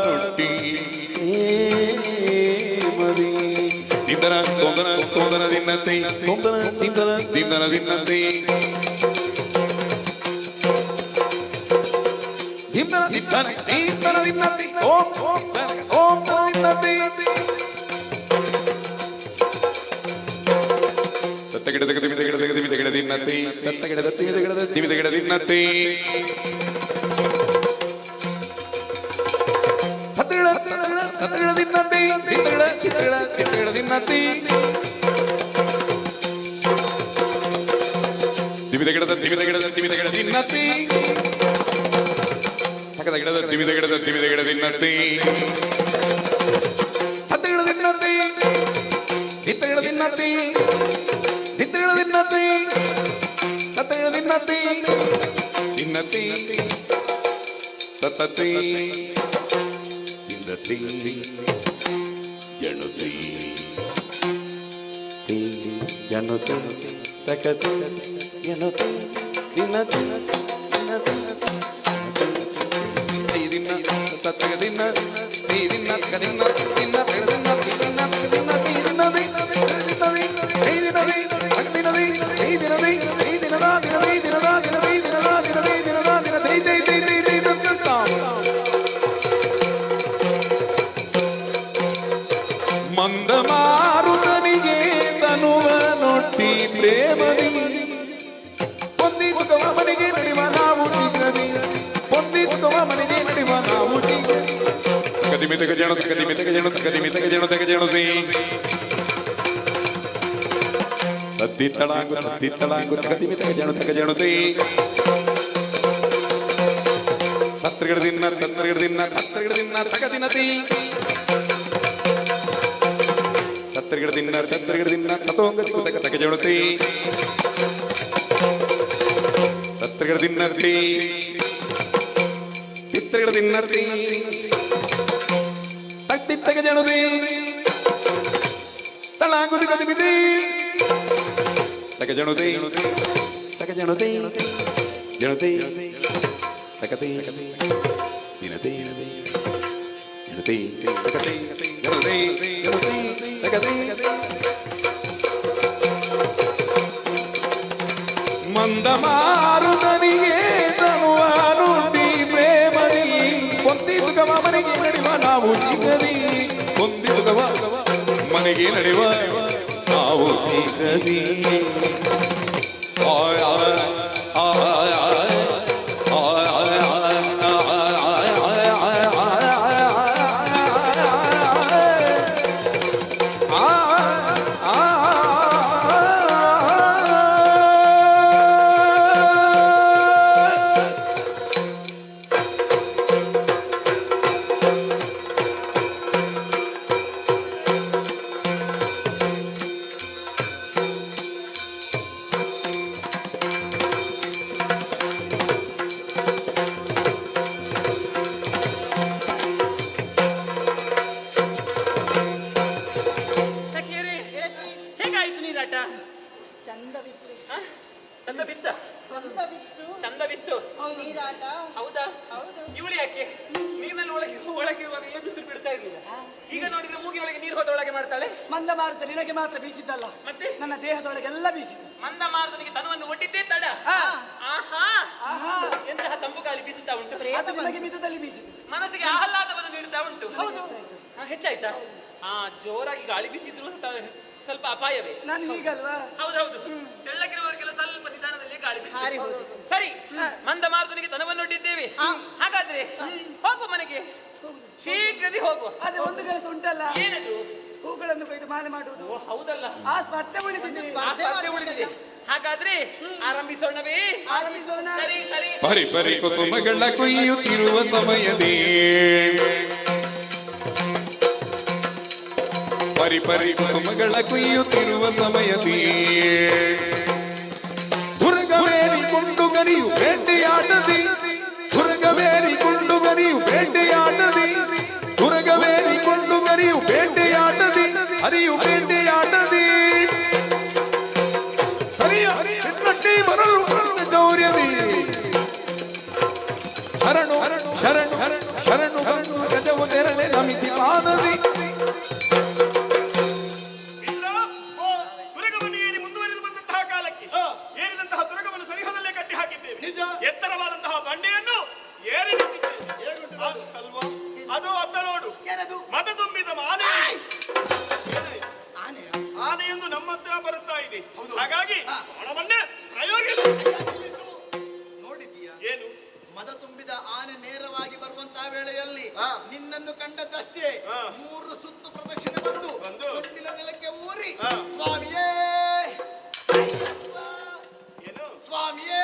ನುಟ್ಟಿ ಪ್ರೇಮದಿ ತಿಂದನ ತೊಂದನ ತೊಂದನ ದಿನ್ನತೆ ತೊಂದನ ತಿಂದನ ತಿಂದನ ದಿನ್ನತೆ Dimana dimana dimana dimana om dimana tattagada dimana dimana tattagada dimana ಜೇಣು ತಗದಿಮಿ ತಗ ಜೇಣು ತಗದಿಮಿ ತಗ ಜೇಣು ತಗ ಜೇಣು ಸಿ ತದ್ದಿತ್ತಳಾಂಗು ತಗದಿಮಿ ತಗ ಜೇಣು ಸಿ ತತ್ರಗಿಡದಿನ್ನ ತಗದಿನತಿ ತತ್ರಗಿಡದಿನ್ನ ತತೋಂಗತಿ ಕುತಕ ತಗ ಜೇಣು ಸಿ ತತ್ರಗಿಡದಿನ್ನತಿ ಚಿತ್ರಗಿಡದಿನ್ನತಿ ತಟ್ಟಿ ತಗ ಜೇಣುದಿ ತಳಾಂಗುದಿ ಗದಿಬಿದಿ ತಗ ಜೇಣುದಿ ಜೇಣುದಿ ತಗತಿ ದಿನದಿ ದಿನದಿ ತಗತಿ ಜೇಣುದಿ ತಗತಿ ಮಂದ ಮಾರುತನಿಗೆ ತನುವಾನು ಪ್ರೇಮದಿ ಹೊಂದಿತು ಗವ ಮನೆಗೆ ನಡೆವ ನಾವು ಸಿಗದಿ ಹೊಂದಿತು ಗವ ಮನೆಗೆ ನಡೆವ ನಾವು ಸಿಗದಿ ಹೇಗಾಯ್ತು ನೀರಾಟ? ಚಂದವಿತ್ತು. ಚಂದವಿತ್ತು. ನೀರಾಟ. ಹೌದಾ? ಇವಳು ಯಾಕೆ ನೀರಿನಲ್ಲಿ ಒಳಗಿರುವಾಗ ಎದುರು ಬಿಡ್ತಾ ಇರ್ಲಿಲ್ಲ, ಈಗ ನೋಡಿದ್ರೆ ಮೂಗಿ ಒಳಗೆ ನೀರು ಹೋದ ಒಳಗೆ ಮಾಡ್ತಾಳೆ. ಮಂದಮಾರುತ ನಿನಗೆ ಮಾತ್ರ ಬೀಸಿದ್ದಲ್ಲ, ಮತ್ತೆ ನನ್ನ ದೇಹದೊಳಗೆಲ್ಲ ಬೀಸಿತು. ಮಂದಮಾರುತನಿಗೆ ತನವನ್ನು ಒಡ್ಡಿದ್ದೇ ತಡ. ಆಹಾ ಎಂತಹ ತಂಪು ಗಾಳಿ ಬೀಸುತ್ತಾ ಉಂಟು. ನಿನಗೆ ಮಿತದಲ್ಲಿ ಬೀಸಿತು, ಮನಸ್ಸಿಗೆ ಆಹ್ಲಾದವನ್ನು ನೀಡುತ್ತಾ ಉಂಟು. ಹೆಚ್ಚಾಯ್ತಾ? ಜೋರಾಗಿ ಗಾಳಿ ಬೀಸಿದ್ರು ಸ್ವಲ್ಪ ಅಪಾಯವೇ. ನಾನು ಹೀಗಲ್ವಾ? ಹೌದೌದು, ತೆಳ್ಳಗಿರುವವರಿಗೆಲ್ಲ ಸ್ವಲ್ಪ ನಿಧಾನದಲ್ಲಿ ಗಾಳಿ ಬೀಸಿ. ಸರಿ, ಮಂದಮಾರುತನಿಗೆ ತನವನ್ನೊಡ್ಡಿದ್ದೇವೆ. ಹಾಗಾದ್ರೆ ಹೋಗುವ ಮನೆಗೆ, ಶೀಘ್ರದಿ ಹೋಗುವ. ಅದೇ ಒಂದು ಕೆಲಸ ಉಂಟಲ್ಲ. ಏನದು? ಹೂಗಳನ್ನು ಕೊಯ್ದು ಮಾಲೆ ಮಾಡುವುದು. ಹೌದಲ್ಲ, ಆ ಸ್ಪರ್ಧೆ ಉಳಿದಿದೆ. ಹಾಗಾದ್ರೆ ಆರಂಭಿಸೋಣವೇ? ಆರಂಭಿಸೋಣ. ಸರಿ ಸರಿ. ಪರಿ ಪರಿ ಕುಸುಮಗಳ ಕೊಯ್ಯುತ್ತಿರುವ ಸಮಯದೇ ಪರಿ ಪರಿ ಕುಸುಮಗಳ ಕೊಯ್ಯುತ್ತಿರುವ ಸಮಯದೇ ಹುರಗವೇರಿಕೊಂಡು ಗರಿಯು ಬೇಟೆಯಾಡದಿ ಹುರಗವೇರಿಕೊಂಡು ಗರಿಯು ಬೇಟೆಯಾಡದಿ ಹುರಗವೇರಿಕೊಂಡು ಗರಿಯು ಬೇಟೆಯಾಡದಿ ಹರಿಯು ಬೇಟೆಯಾಡದಿ ಹೆಣ್ಣೊಟ್ಟಿ ಬರಲು ಗೌರ್ಯದಿ ಶರಣು ಶರಣು ಶರಣು ಬಂದು ಗಜವು ತೆರಳೆ ನಮಿಸಿ ಪಾದದಿ ಮುಂದುವರಿದು ಬಂದಂತಹ ಕಾಲಕ್ಕೆ ಏರಿದಂತಹ ತುರಗವನ್ನು ಸರಿಹದಲ್ಲೇ ಕಟ್ಟಿ ಹಾಕಿದ್ದೇವೆ. ನಿಜ. ಎತ್ತರವಾದಂತಹ ಬಂಡೆಯನ್ನು ಏರಿ ಅಲ್ವಾ? ಅದು ಅತ್ತ ನೋಡು, ಮತ ತುಂಬಿದ ಆನೆಯೊಂದು ನಮ್ಮ ಹತ್ರ ಬರುತ್ತಾ ಇದೆ. ಹಾಗಾಗಿ ಹಣವನ್ನೇ ನೋಡಿದ್ದೀಯಾ? ಏನು? ಮದ ತುಂಬಿದ ಆನೆ ನೇರವಾಗಿ ಬರುವಂತಹ ವೇಳೆಯಲ್ಲಿ ನಿನ್ನನ್ನು ಕಂಡದ್ದಷ್ಟೇ 3 ಸುತ್ತು ಪ್ರದಕ್ಷಿಣೆ ಬಂದು ಸೊಂಡಿಲ ನೆಲಕ್ಕೆ ಊರಿ ಸ್ವಾಮಿಯೇ ಸ್ವಾಮಿಯೇ.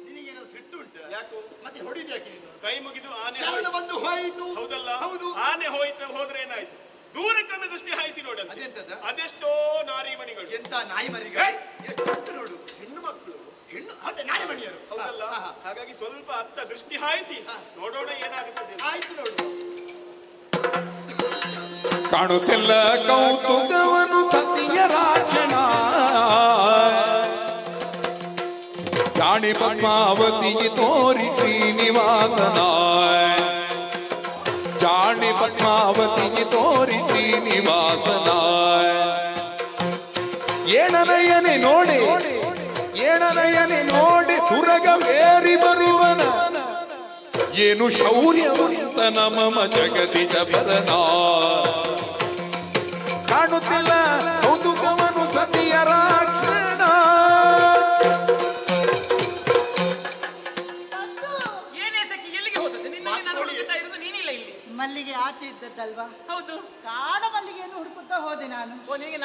ನಿನಗೇನಾದ್ರು ಸಿಟ್ಟು ಉಂಟು? ಯಾಕೋ ಮತ್ತೆ ಹೊಡಿದ್ಯಾಕೆ ನೀನು? ಕೈ ಮುಗಿದು ಆನೆ ಶರಣ ಬಂದು ಹೋಯಿತು. ಹೌದಲ್ಲ? ಹೌದು. ಆನೆ ಹೋದ್ರೆ ಏನಾಯ್ತು? ದೂರಕ್ಕೊಮ್ಮೆ ದೃಷ್ಟಿ ಹಾಯಿಸಿ ನೋಡಲ್ಲ. ಅದೆಂತದ? ಅದೆಷ್ಟೋ ನಾರಿಮಣಿಗಳು. ಎಂತ ನಾಯಿ ಮರಿಗಳು? ಎಷ್ಟು ನೋಡು, ಹೆಣ್ಣು ಮಕ್ಕಳು, ಹೆಣ್ಣು ಅದೇ ನಾಯಿ ಮಣಿಯರು. ಹೌದಲ್ಲ? ಹಾಗಾಗಿ ಸ್ವಲ್ಪ ಅತ್ತ ದೃಷ್ಟಿ ಹಾಯಿಸಿ ನೋಡೋಣ ಏನಾಗುತ್ತದೆ. ಆಯ್ತು ನೋಡು. ಕಾಣುತ್ತಿಲ್ಲ ಕೌತುಕವನು ಸತಿಯ ರಾಕ್ಷಣ ಜಾಣಿ ಪದ್ಮಾವತಿಗೆ ತೋರಿ ಶ್ರೀನಿವಾಸನ ಜಾಣಿ ಪದ್ಮಾವತಿಗೆ ತೋರಿ ಶ್ರೀನಿವಾಸನ ಏಣನಯನೆ ನೋಡಿ ತುರಗವೇರಿ ಬರುವನ ಏನು ಶೌರ್ಯವಂತ ನಮಮ ಜಗದೀಶ ಬದನ ಕಾಣುತ್ತಿಲ್ಲ ಕೌತುಕವನು ಸತಿಯ ರಾಕ್ಷಣ. ಏನೇ ಸಖಿ, ಎಲ್ಲಿಗೆ ಹೋದದ್ದು? ನಿನ್ನಲ್ಲಿ ನಾನು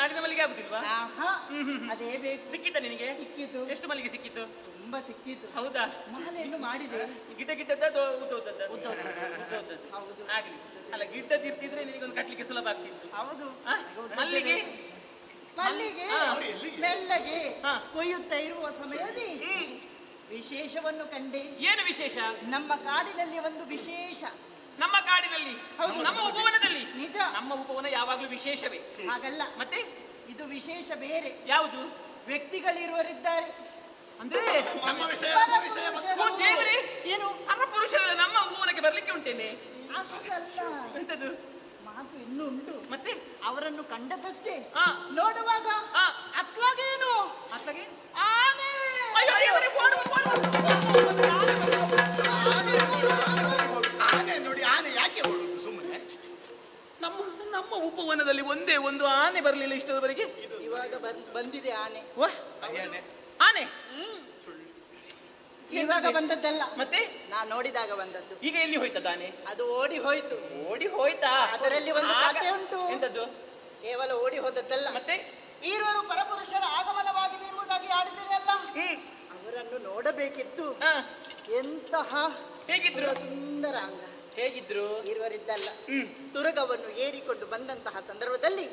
ನಾಡಿನ ಮಲ್ಲಿಗೆ ಆಗುದಿಲ್ವಾ? ಅದೇ ಬೇಕು. ಸಿಕ್ಕಿತ ನಿನಗೆ? ಸಿಕ್ಕಿತು. ಎಷ್ಟು ಮಲ್ಲಿಗೆ ಸಿಕ್ಕಿತು? ತುಂಬಾ ಸಿಕ್ಕಿತು. ಹೌದಾ? ಮಾಲೆಯನ್ನು ಮಾಡಿದೆ. ಗಿಡ್ಡ ಗಿಡ್ಡದ ಉದ್ದೋದದ್ದು ಆಗ್ಲಿ. ಅಲ್ಲ, ಗಿಡ್ಡದಿರ್ತಿದ್ರೆ ನಿನಗೊಂದು ಕಟ್ಲಿಕ್ಕೆ ಸುಲಭ ಆಗ್ತಿತ್ತು. ಹೌದು. ಮಲ್ಲಿಗೆ ಮಲ್ಲಿಗೆ ಮೆಲ್ಲಗೆ ಕೊಯ್ಯುತ್ತಾ ಇರುವ ಸಮಯದಲ್ಲಿ ವಿಶೇಷವನ್ನು ಕಂಡೆ. ಏನು ವಿಶೇಷ? ನಮ್ಮ ಕಾಡಿನಲ್ಲಿ ಒಂದು ವಿಶೇಷ. ನಮ್ಮ ಕಾಡಿನಲ್ಲಿ? ನಮ್ಮ ಉಪವನದಲ್ಲಿ? ನಿಜ. ನಮ್ಮ ಉಪವನ ಯಾವಾಗ್ಲೂ ವಿಶೇಷವೇ. ಹಾಗಲ್ಲ. ಮತ್ತೆ ಇದು ವಿಶೇಷ ಬೇರೆ. ಯಾವುದು? ವ್ಯಕ್ತಿಗಳಿರುವರಿದ್ದಾರೆ. ಅಂದ್ರೆ ನಮ್ಮ ವಿಷಯ ದೇವರೇ, ಏನು ಪರಪುರುಷರೆಲ್ಲ ನಮ್ಮ ಉಪವನಕ್ಕೆ ಬರ್ಲಿಕ್ಕೆ ಉಂಟೇನೆ? ಅಷ್ಟಲ್ಲ, ಎಂತದು? ಮಾತು ಇನ್ನೂ ಉಂಟು. ಮತ್ತೆ ಅವರನ್ನು ಕಂಡದಷ್ಟೇ ನೋಡುವಾಗ ಅತ್ಲಾಗೇನು ಅತ್ಲಾಗೆ ಆನೆ. ಆನೆ ನೋಡಿ, ಆನೆ ಯಾಕೆ ಓಡುದು ಸುಮ್ಮನೆ? ನಮ್ಮ ಉಪವನದಲ್ಲಿ ಒಂದೇ ಒಂದು ಆನೆ ಬರಲಿಲ್ಲ ಇಷ್ಟದವರೆಗೆ. ಇವಾಗ ಬಂದಿದೆ ಆನೆ. ಆನೆ ಇವಾಗ ಬಂದದ್ದಲ್ಲ, ಮತ್ತೆ ನಾನು ನೋಡಿದಾಗ ಬಂದದ್ದು. ಈಗ ಎಲ್ಲಿ ಹೋಯ್ತದ ಆನೆ? ಅದು ಓಡಿ ಹೋಯ್ತು. ಓಡಿ ಹೋಯ್ತಾ? ಅದರಲ್ಲಿ ಒಂದು ಕಥೆ ಉಂಟು. ಎಂತದ್ದು? ಕೇವಲ ಓಡಿ ಹೋದದ್ದಲ್ಲ, ಮತ್ತೆ ಈರುವರು ಪರಪುರುಷರ ಆಗಮನವಾಗಿದೆ ಎಂಬುದಾಗಿ ಆಡಿದ್ದೇನೆ. ಅವರನ್ನು ನೋಡಬೇಕಿತ್ತು. ಎಂತಹ ಹೇಗಿದ್ರು? ಸುಂದರ ಅಂಗ. ಹೇಗಿದ್ರು? ಇರುವರಿದ್ದಲ್ಲ, ತುರಗವನ್ನು ಏರಿಕೊಂಡು ಬಂದಂತಹ ಸಂದರ್ಭದಲ್ಲಿ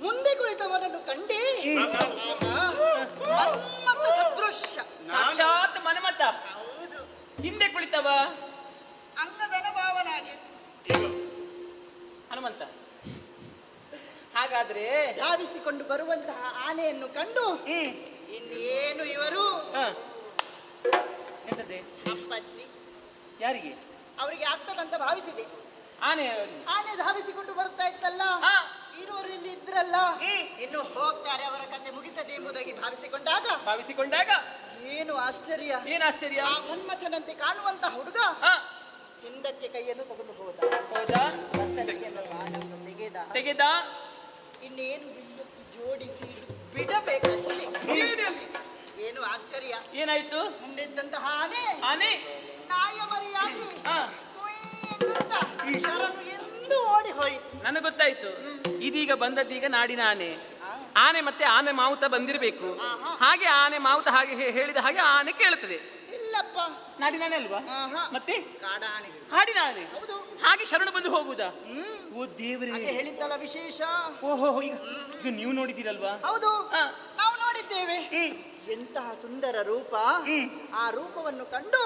ಮುಂದೆ ಕುಳಿತವನನ್ನು ಕಂಡೇ ಮನ್ಮಥ ಸದೃಶ್ಯ. ಸಾಕ್ಷಾತ್ ಮನ್ಮಥ. ಹಿಂದೆ ಕುಳಿತವ ಅಂಗದನ ಭಾವನಾಗಿ ಹನುಮಂತ. ಹಾಗಾದ್ರೆ ಧಾವಿಸಿಕೊಂಡು ಬರುವಂತಹ ಆನೆಯನ್ನು ಕಂಡು ಇನ್ನೇನು ಇವರು ಎಂತದೆ? ಅಪ್ಪಜ್ಜಿ ಯಾರಿಗೆ? ಅವರಿಗೆ ಆಗ್ತದಂತ ಭಾವಿಸಿದೆ. ಆನೆ ಧಾವಿಸಿಕೊಂಡು ಬರ್ತಾ ಇತ್ತಲ್ಲ, ಇರುವರು ಇಲ್ಲಿ ಇದ್ರಲ್ಲ, ಇನ್ನು ಹೋಗ್ತಾರೆ, ಅವರ ಕತೆ ಮುಗಿತದೆ ಎಂಬುದಾಗಿ ಭಾವಿಸಿಕೊಂಡಾಗ ಏನು ಆಶ್ಚರ್ಯ! ಏನು ಆಶ್ಚರ್ಯ! ಆ ಮನ್ಮಥನಂತೆ ಕಾಣುವಂತ ಹುಡುಗ ಹಿಂದಕ್ಕೆ ಕೈಯನ್ನು ತಗೊಂಡು ಹೋದ. ತೆಗೆದ ಇನ್ನೇನು ಜೋಡಿಸಿ ಬಿಡಬೇಕಷ್ಟೇ. ಏನು ಆಶ್ಚರ್ಯ! ಏನಾಯ್ತು? ಮುಂದಿದ್ದಂತಹ ಆನೆ ನಾಯ ಮರಿಯಾಗಿ ಎಂದು ಓಡಿ ಹೋಯಿತು. ನನಗೆ ಗೊತ್ತಾಯ್ತು, ಇದೀಗ ಬಂದದ್ದೀಗ ನಾಡಿನ ಆನೆ ಮತ್ತೆ ಆನೆ ಮಾವುತ ಬಂದಿರಬೇಕು. ಹಾಗೆ ಆನೆ ಮಾವುತ ಹಾಗೆ ಹೇಳಿದ ಹಾಗೆ ಆನೆ ಕೇಳುತ್ತದೆ. ಇಲ್ಲಪ್ಪ, ನಾಡಿನ ಆನೆ ಅಲ್ವಾ? ಮತ್ತೆ ಕಾಡಾನೆ, ಹಾಡಿನ ಆನೆ. ಹಾಗೆ ಶರಣು ಬಂದು ಹೋಗುದಾ? ಓ ದೇವರೇ, ಹೇಳಿದ್ದಲ್ಲ ವಿಶೇಷ. ಓಹೋ, ಈಗ ನೀವು ನೋಡಿದ್ದೀರಲ್ವಾ? ಹೌದು, ನಾವು ನೋಡಿದ್ದೇವೆ. ಎಂತಹ ಸುಂದರ ರೂಪ! ಆ ರೂಪವನ್ನು ಕಂಡು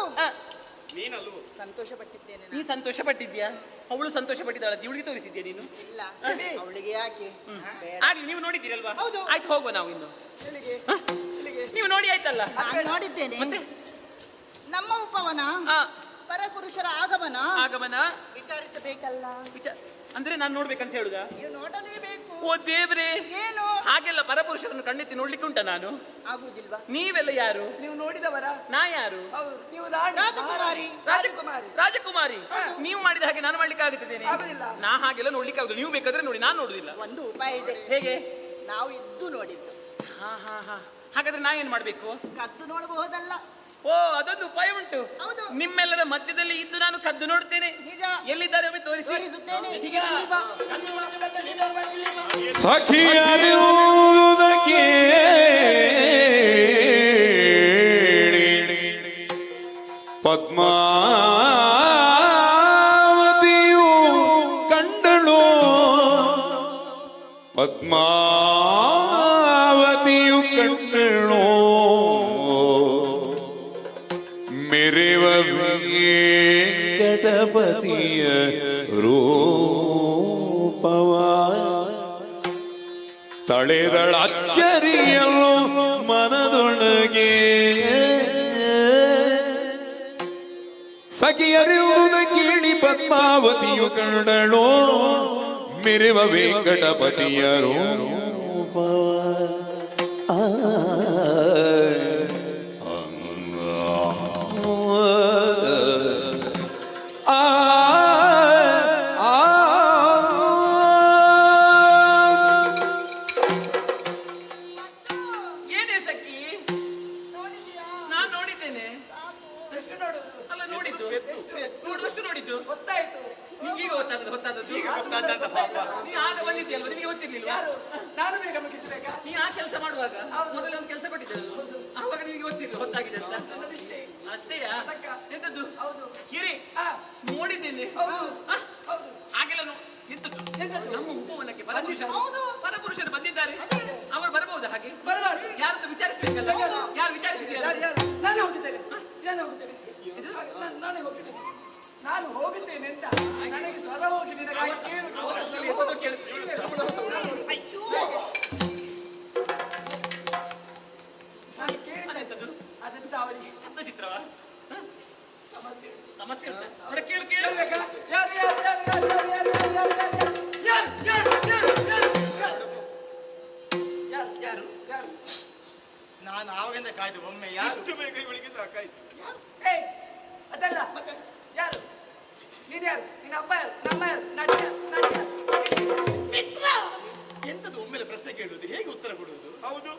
ನೀನಲ್ಲೂ ಸಂತೋಷ ಪಟ್ಟಿದ್ದೇನೆ. ನೀ ಸಂತೋಷ ಪಟ್ಟಿದ್ಯಾ? ಅವಳು ಸಂತೋಷ ಪಟ್ಟಿದ್ದಾಳ. ಇವಳಿಗೆ ತೋರಿಸಿದ್ಯಾ ನೀನು? ಇಲ್ಲ, ಅವಳಿಗೆ ಯಾಕೆ? ಆಗ್ಲಿ, ನೀವು ನೋಡಿದ್ದೀರಲ್ವಾ? ಹೌದು. ಆಯ್ತು, ಹೋಗುವ ನಾವು ಇನ್ನು. ನೀವು ನೋಡಿ ಆಯ್ತಲ್ಲ? ನೋಡಿದ್ದೇನೆ. ನಮ್ಮ ಉಪವನ ಪರಪುರುಷರ ಆಗಮನ ವಿಚಾರಿಸಬೇಕಲ್ಲ. ಅಂದ್ರೆ ನಾನು ನೋಡ್ಬೇಕಂತ ಹೇಳುದಾ? ನೀವು ನೋಡಲೇಬೇಕು. ಓ ದೇವ್ರೆ, ಏನು ಹಾಗೆಲ್ಲ ಪರಪುರುಷರನ್ನು ಕಣ್ಣೆತ್ತಿ ನೋಡ್ಲಿಕ್ಕೆ ಉಂಟ ನಾನು? ಆಗುದಿಲ್ವಾ? ನೀವೆಲ್ಲ ಯಾರು? ನೀವು ನೋಡಿದವರ? ನಾ ಯಾರು? ನೀವು ರಾಜಕುಮಾರಿ. ನೀವು ಮಾಡಿದ ಹಾಗೆ ನಾನು ಮಾಡ್ಲಿಕ್ಕೆ ಆಗುತ್ತಿದ್ದೇನೆ? ನಾ ಹಾಗೆಲ್ಲ ನೋಡ್ಲಿಕ್ಕೆ ಆಗುದು. ನೀವು ಬೇಕಾದ್ರೆ ನೋಡಿ, ನಾನು ನೋಡುದಿಲ್ಲ. ಒಂದು ಉಪಾಯ ಇದೆ. ಹೇಗೆ? ನಾವು ಇದ್ದು ನೋಡಿದ್ದು. ಹಾಗಾದ್ರೆ ನಾ ಏನ್ ಮಾಡ್ಬೇಕು? ಕದ್ದು ನೋಡಬಹುದಲ್ಲ? ಓ, ಅದೊಂದು ಉಪಾಯ ಉಂಟು. ನಿಮ್ಮೆಲ್ಲರ ಮಧ್ಯದಲ್ಲಿ ಇದ್ದು ನಾನು ಕದ್ದು ನೋಡ್ತೇನೆ. ಎಲ್ಲಿದ್ದಾರೆ ತೋರಿಸುತ್ತೇನೆ. ಸಖಿಯರುವುದಕ್ಕೆ ಪದ್ಮಾವತಿಯು ಕಂಡಳು, ಪದ್ಮಾವತಿಯು ಕಂಡಳು ಮೆರೆವ ವೆಂಕಟಪತಿಯ ರೂಪವ. ತಳೆದಳ ಅಚ್ಚರಿಯಲು ಮನದೊಳಗೆ ಸಖಿಯರಿಯುವುದ ಕೇಳಿ ಪದ್ಮಾವತಿಯು ಕಂಡಳು ಮೆರೆವ ವೆಂಕಟಪತಿಯ ರೂಪವ. ಏನೇ ಸಖಿ? ನಾನು ನೋಡಿದ್ದೇನೆ. ನೋಡುವಷ್ಟು ನೋಡಿದ್ದು ಗೊತ್ತಾಯ್ತು. ನಿಂಗೀಗ ಹೊತ್ತಾದದ್ದು ಈಗ ಗೊತ್ತಾದಂತ ಪಾಪ. ನೀ ಆಗ ಬಂದಿದ್ಯಲ್ವ, ನಿಮಗೆ ಗೊತ್ತಿರ್ಲಿಲ್ವಾ? ನಾನು ಬೇಗ ಮುಗಿಸ್ಬೇಕಾ? ನೀ ಆ ಕೆಲಸ ಮಾಡುವಾಗ ಮೊದಲೇ ಒಂದು ಕೆಲಸ ಕೊಟ್ಟಿದ್ದೆ, ಆವಾಗ ನಿಮಗೆ ಗೊತ್ತಿಲ್ಲ ಹೊತ್ತಾಗಿದೆ ಅಂತ. ಅಷ್ಟೇಯಾ? ಎಂತದ್ದು? ಹೌದು ಕಿರಿ ನೋಡಿದ್ದೇನೆ. ಹಾಗೆಲ್ಲ ಎಂತದ್ದು? ನಮ್ಮ ಉಪವನಕ್ಕೆ ಪರಪುರುಷರು ಬಂದಿದ್ದಾರೆ. ಅವರು ಬರಬಹುದು ಹಾಗೆ? ಯಾರಂತ ವಿಚಾರಿಸಬೇಕಲ್ಲ? ಯಾರು ವಿಚಾರಿಸಿದ್ದೀರಾ? ನಾನು ಹೋಗಿದ್ದೇನೆ, ನಾನೇ ಹೋಗಿದ್ದೇನೆ, ನಾನು ಹೋಗಿದ್ದೇನೆ ಅಂತ ನನಗೆ ಸ್ವರ ಹೋಗಿ ಅದಂತ ಅವರಿಗೆ ಸ್ತಬ್ಧ ಚಿತ್ರವ ಸಮಸ್ಯೆ ಉಂಟಾ? ಕೇಳು ನಾನು ಆವಾಗಿಂದ ಕಾಯ್ದು ಒಮ್ಮೆ ಯಾರು ಬೇಗ ಇವಳಿಗೆ ಸಾಕಾಯ್ತು. ಅದಲ್ಲ ಯಾರು ನೀನ್ ಯಾರು? ನಿನ್ನ ಅಪ್ಪ ಯಾರು? ನಮ್ಮ ಯಾರು? ನಾಟ್ಯ ಮಿತ್ರ ಎಂತದ್ದು ಒಮ್ಮೆಲೆ ಪ್ರಶ್ನೆ ಕೇಳುವುದು, ಹೇಗೆ ಉತ್ತರ ಕೊಡುವುದು? ಹೌದು,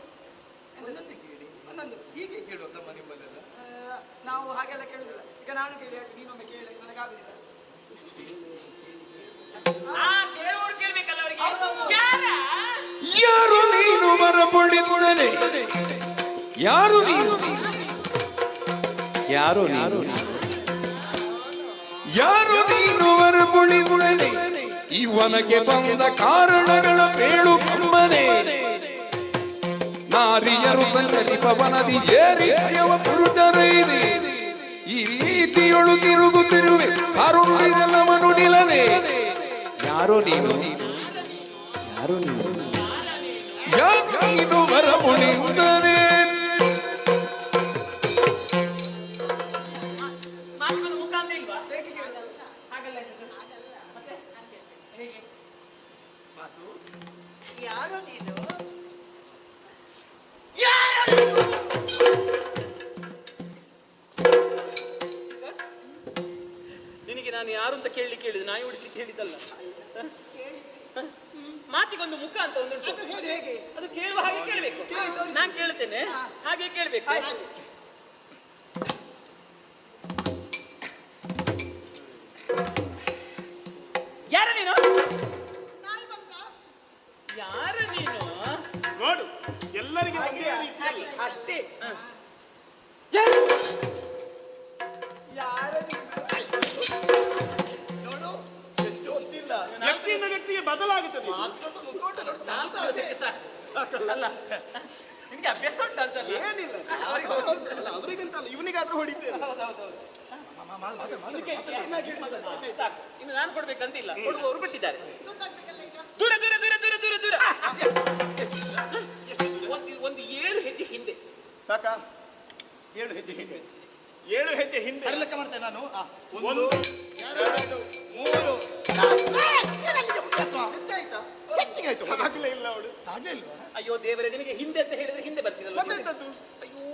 ಒಂದೊಂದೇ ಕೇಳಿ, ಒಂದೊಂದು ಹೀಗೆ ಕೇಳುವ ಕ್ರಮ ನಿಮ್ಮಲ್ಲೆಲ್ಲ. ನಾವು ಹಾಗೆಲ್ಲ ಕೇಳುದಿಲ್ಲ. ಈಗ ನಾನು ಕೇಳಿ ಹಾಕಿ ನೀನೊಮ್ಮೆ ಕೇಳಿ, ನನಗಾಗುದಿಲ್ಲ. ಕೇಳುವವರು ಕೇಳ್ಬೇಕಲ್ಲ ಅವರಿಗೆ. ಯಾರು ನೀನು ಬರಪಡಿಕೊಡನೆ, ಯಾರು ನೀನು, ಯಾರು ನೀನು, ಯಾರು ನೀನು ಬರಪಡಿಕೊಡನೆ, ಇವನಗೆ ಬಂದ ಕಾರಣಗಳ ಬೇಳು ಕಮ್ಮನೆ, ನಾರಿಯರು ಸಂಚರಿಪವನದಿ ಏರಿ ಭಯವ ಪುರುಷರೈದೆ, ಈ ರೀತಿಯೊಳು ತಿರುಗುತ್ತಿರುವೆ ಕರುಣಿದಲ್ಲವನು ನಿಲನೆ, ಯಾರೋ ನೀನು, ಯಾರೋ ನೀನು, ಯಾರು ನೀನು ಬರಪಡಿಕೊಡನೆ. ಯಾರು ನೀನು? ನಿನಗೆ ನಾನು ಯಾರು ಅಂತ ಕೇಳಲಿಕ್ಕೆ ಹೇಳಿದ್ದು, ನಾಯಿ ಹೊಡಿಲಿಕ್ಕೆ ಹೇಳಿದ್ದಲ್ಲ. ಮಾತಿಗೊಂದು ಮುಖ ಅಂತ ಒಂದುಂಟು, ಅದು ಕೇಳುವ ಹಾಗೆ ಕೇಳಬೇಕು. ನಾನು ಕೇಳ್ತೇನೆ, ಹಾಗೆ ಕೇಳಬೇಕು. ಯಾರು ನೀನು? ಯಾರು ನೀನು? ನೋಡು, ಎಲ್ಲರಿಗೆ ಅಷ್ಟೇ. ನೋಡು, ಹೆಚ್ಚು ಹೊತ್ತಿಲ್ಲ. ವ್ಯಕ್ತಿಯಿಂದ ವ್ಯಕ್ತಿಗೆ ಬದಲಾಗುತ್ತದೆ. ಅಲ್ಲ ನಿಮ್ಗೆ ಅಭ್ಯಾಸ ಉಂಟಂತಲ್ಲ? ಏನಿಲ್ಲ, ಅವರಿಗಂತಲ್ಲ, ಇವನಿಗಾದ್ರೂ ಹೊಡಿತೇನೆ. ಸಾಕು, ಇನ್ನು ನಾನು ಕೊಡ್ಬೇಕಂತಿಲ್ಲ, ಕೊಡುವವರು ಬಿಟ್ಟಿದ್ದಾರೆ. ದೂರ ದೂರ ದೂರ ದೂರ ದೂರ ದೂರ ಒಂದು 7 ಹೆಜ್ಜೆ ಹಿಂದೆ. ಸಾಕಾ? 7 ಹೆಜ್ಜೆ ಹಿಂದೆ, 7 ಹೆಜ್ಜೆ ಹಿಂದೆ. ಸರಿ ಲೆಕ್ಕ ಮಾಡ್ತೇನೆ ನಾನು. 1 2 3 ಹೆಚ್ಚಾಯ್ತಾ? ಹೆಚ್ಚಿಗೆ ಆಯ್ತು. ಹಾಗಲೇ ಇಲ್ಲ ಅವಳು. ಹಾಗೆ ಇಲ್ವಾ? ಅಯ್ಯೋ ದೇವರೇ, ನಿಮಗೆ ಹಿಂದೆ ಅಂತ ಹೇಳಿದ್ರೆ ಹಿಂದೆ ಬರ್ತೀರಲ್ಲ. ಮತ್ತೆಂತದ್ದು? ಅಯ್ಯೋ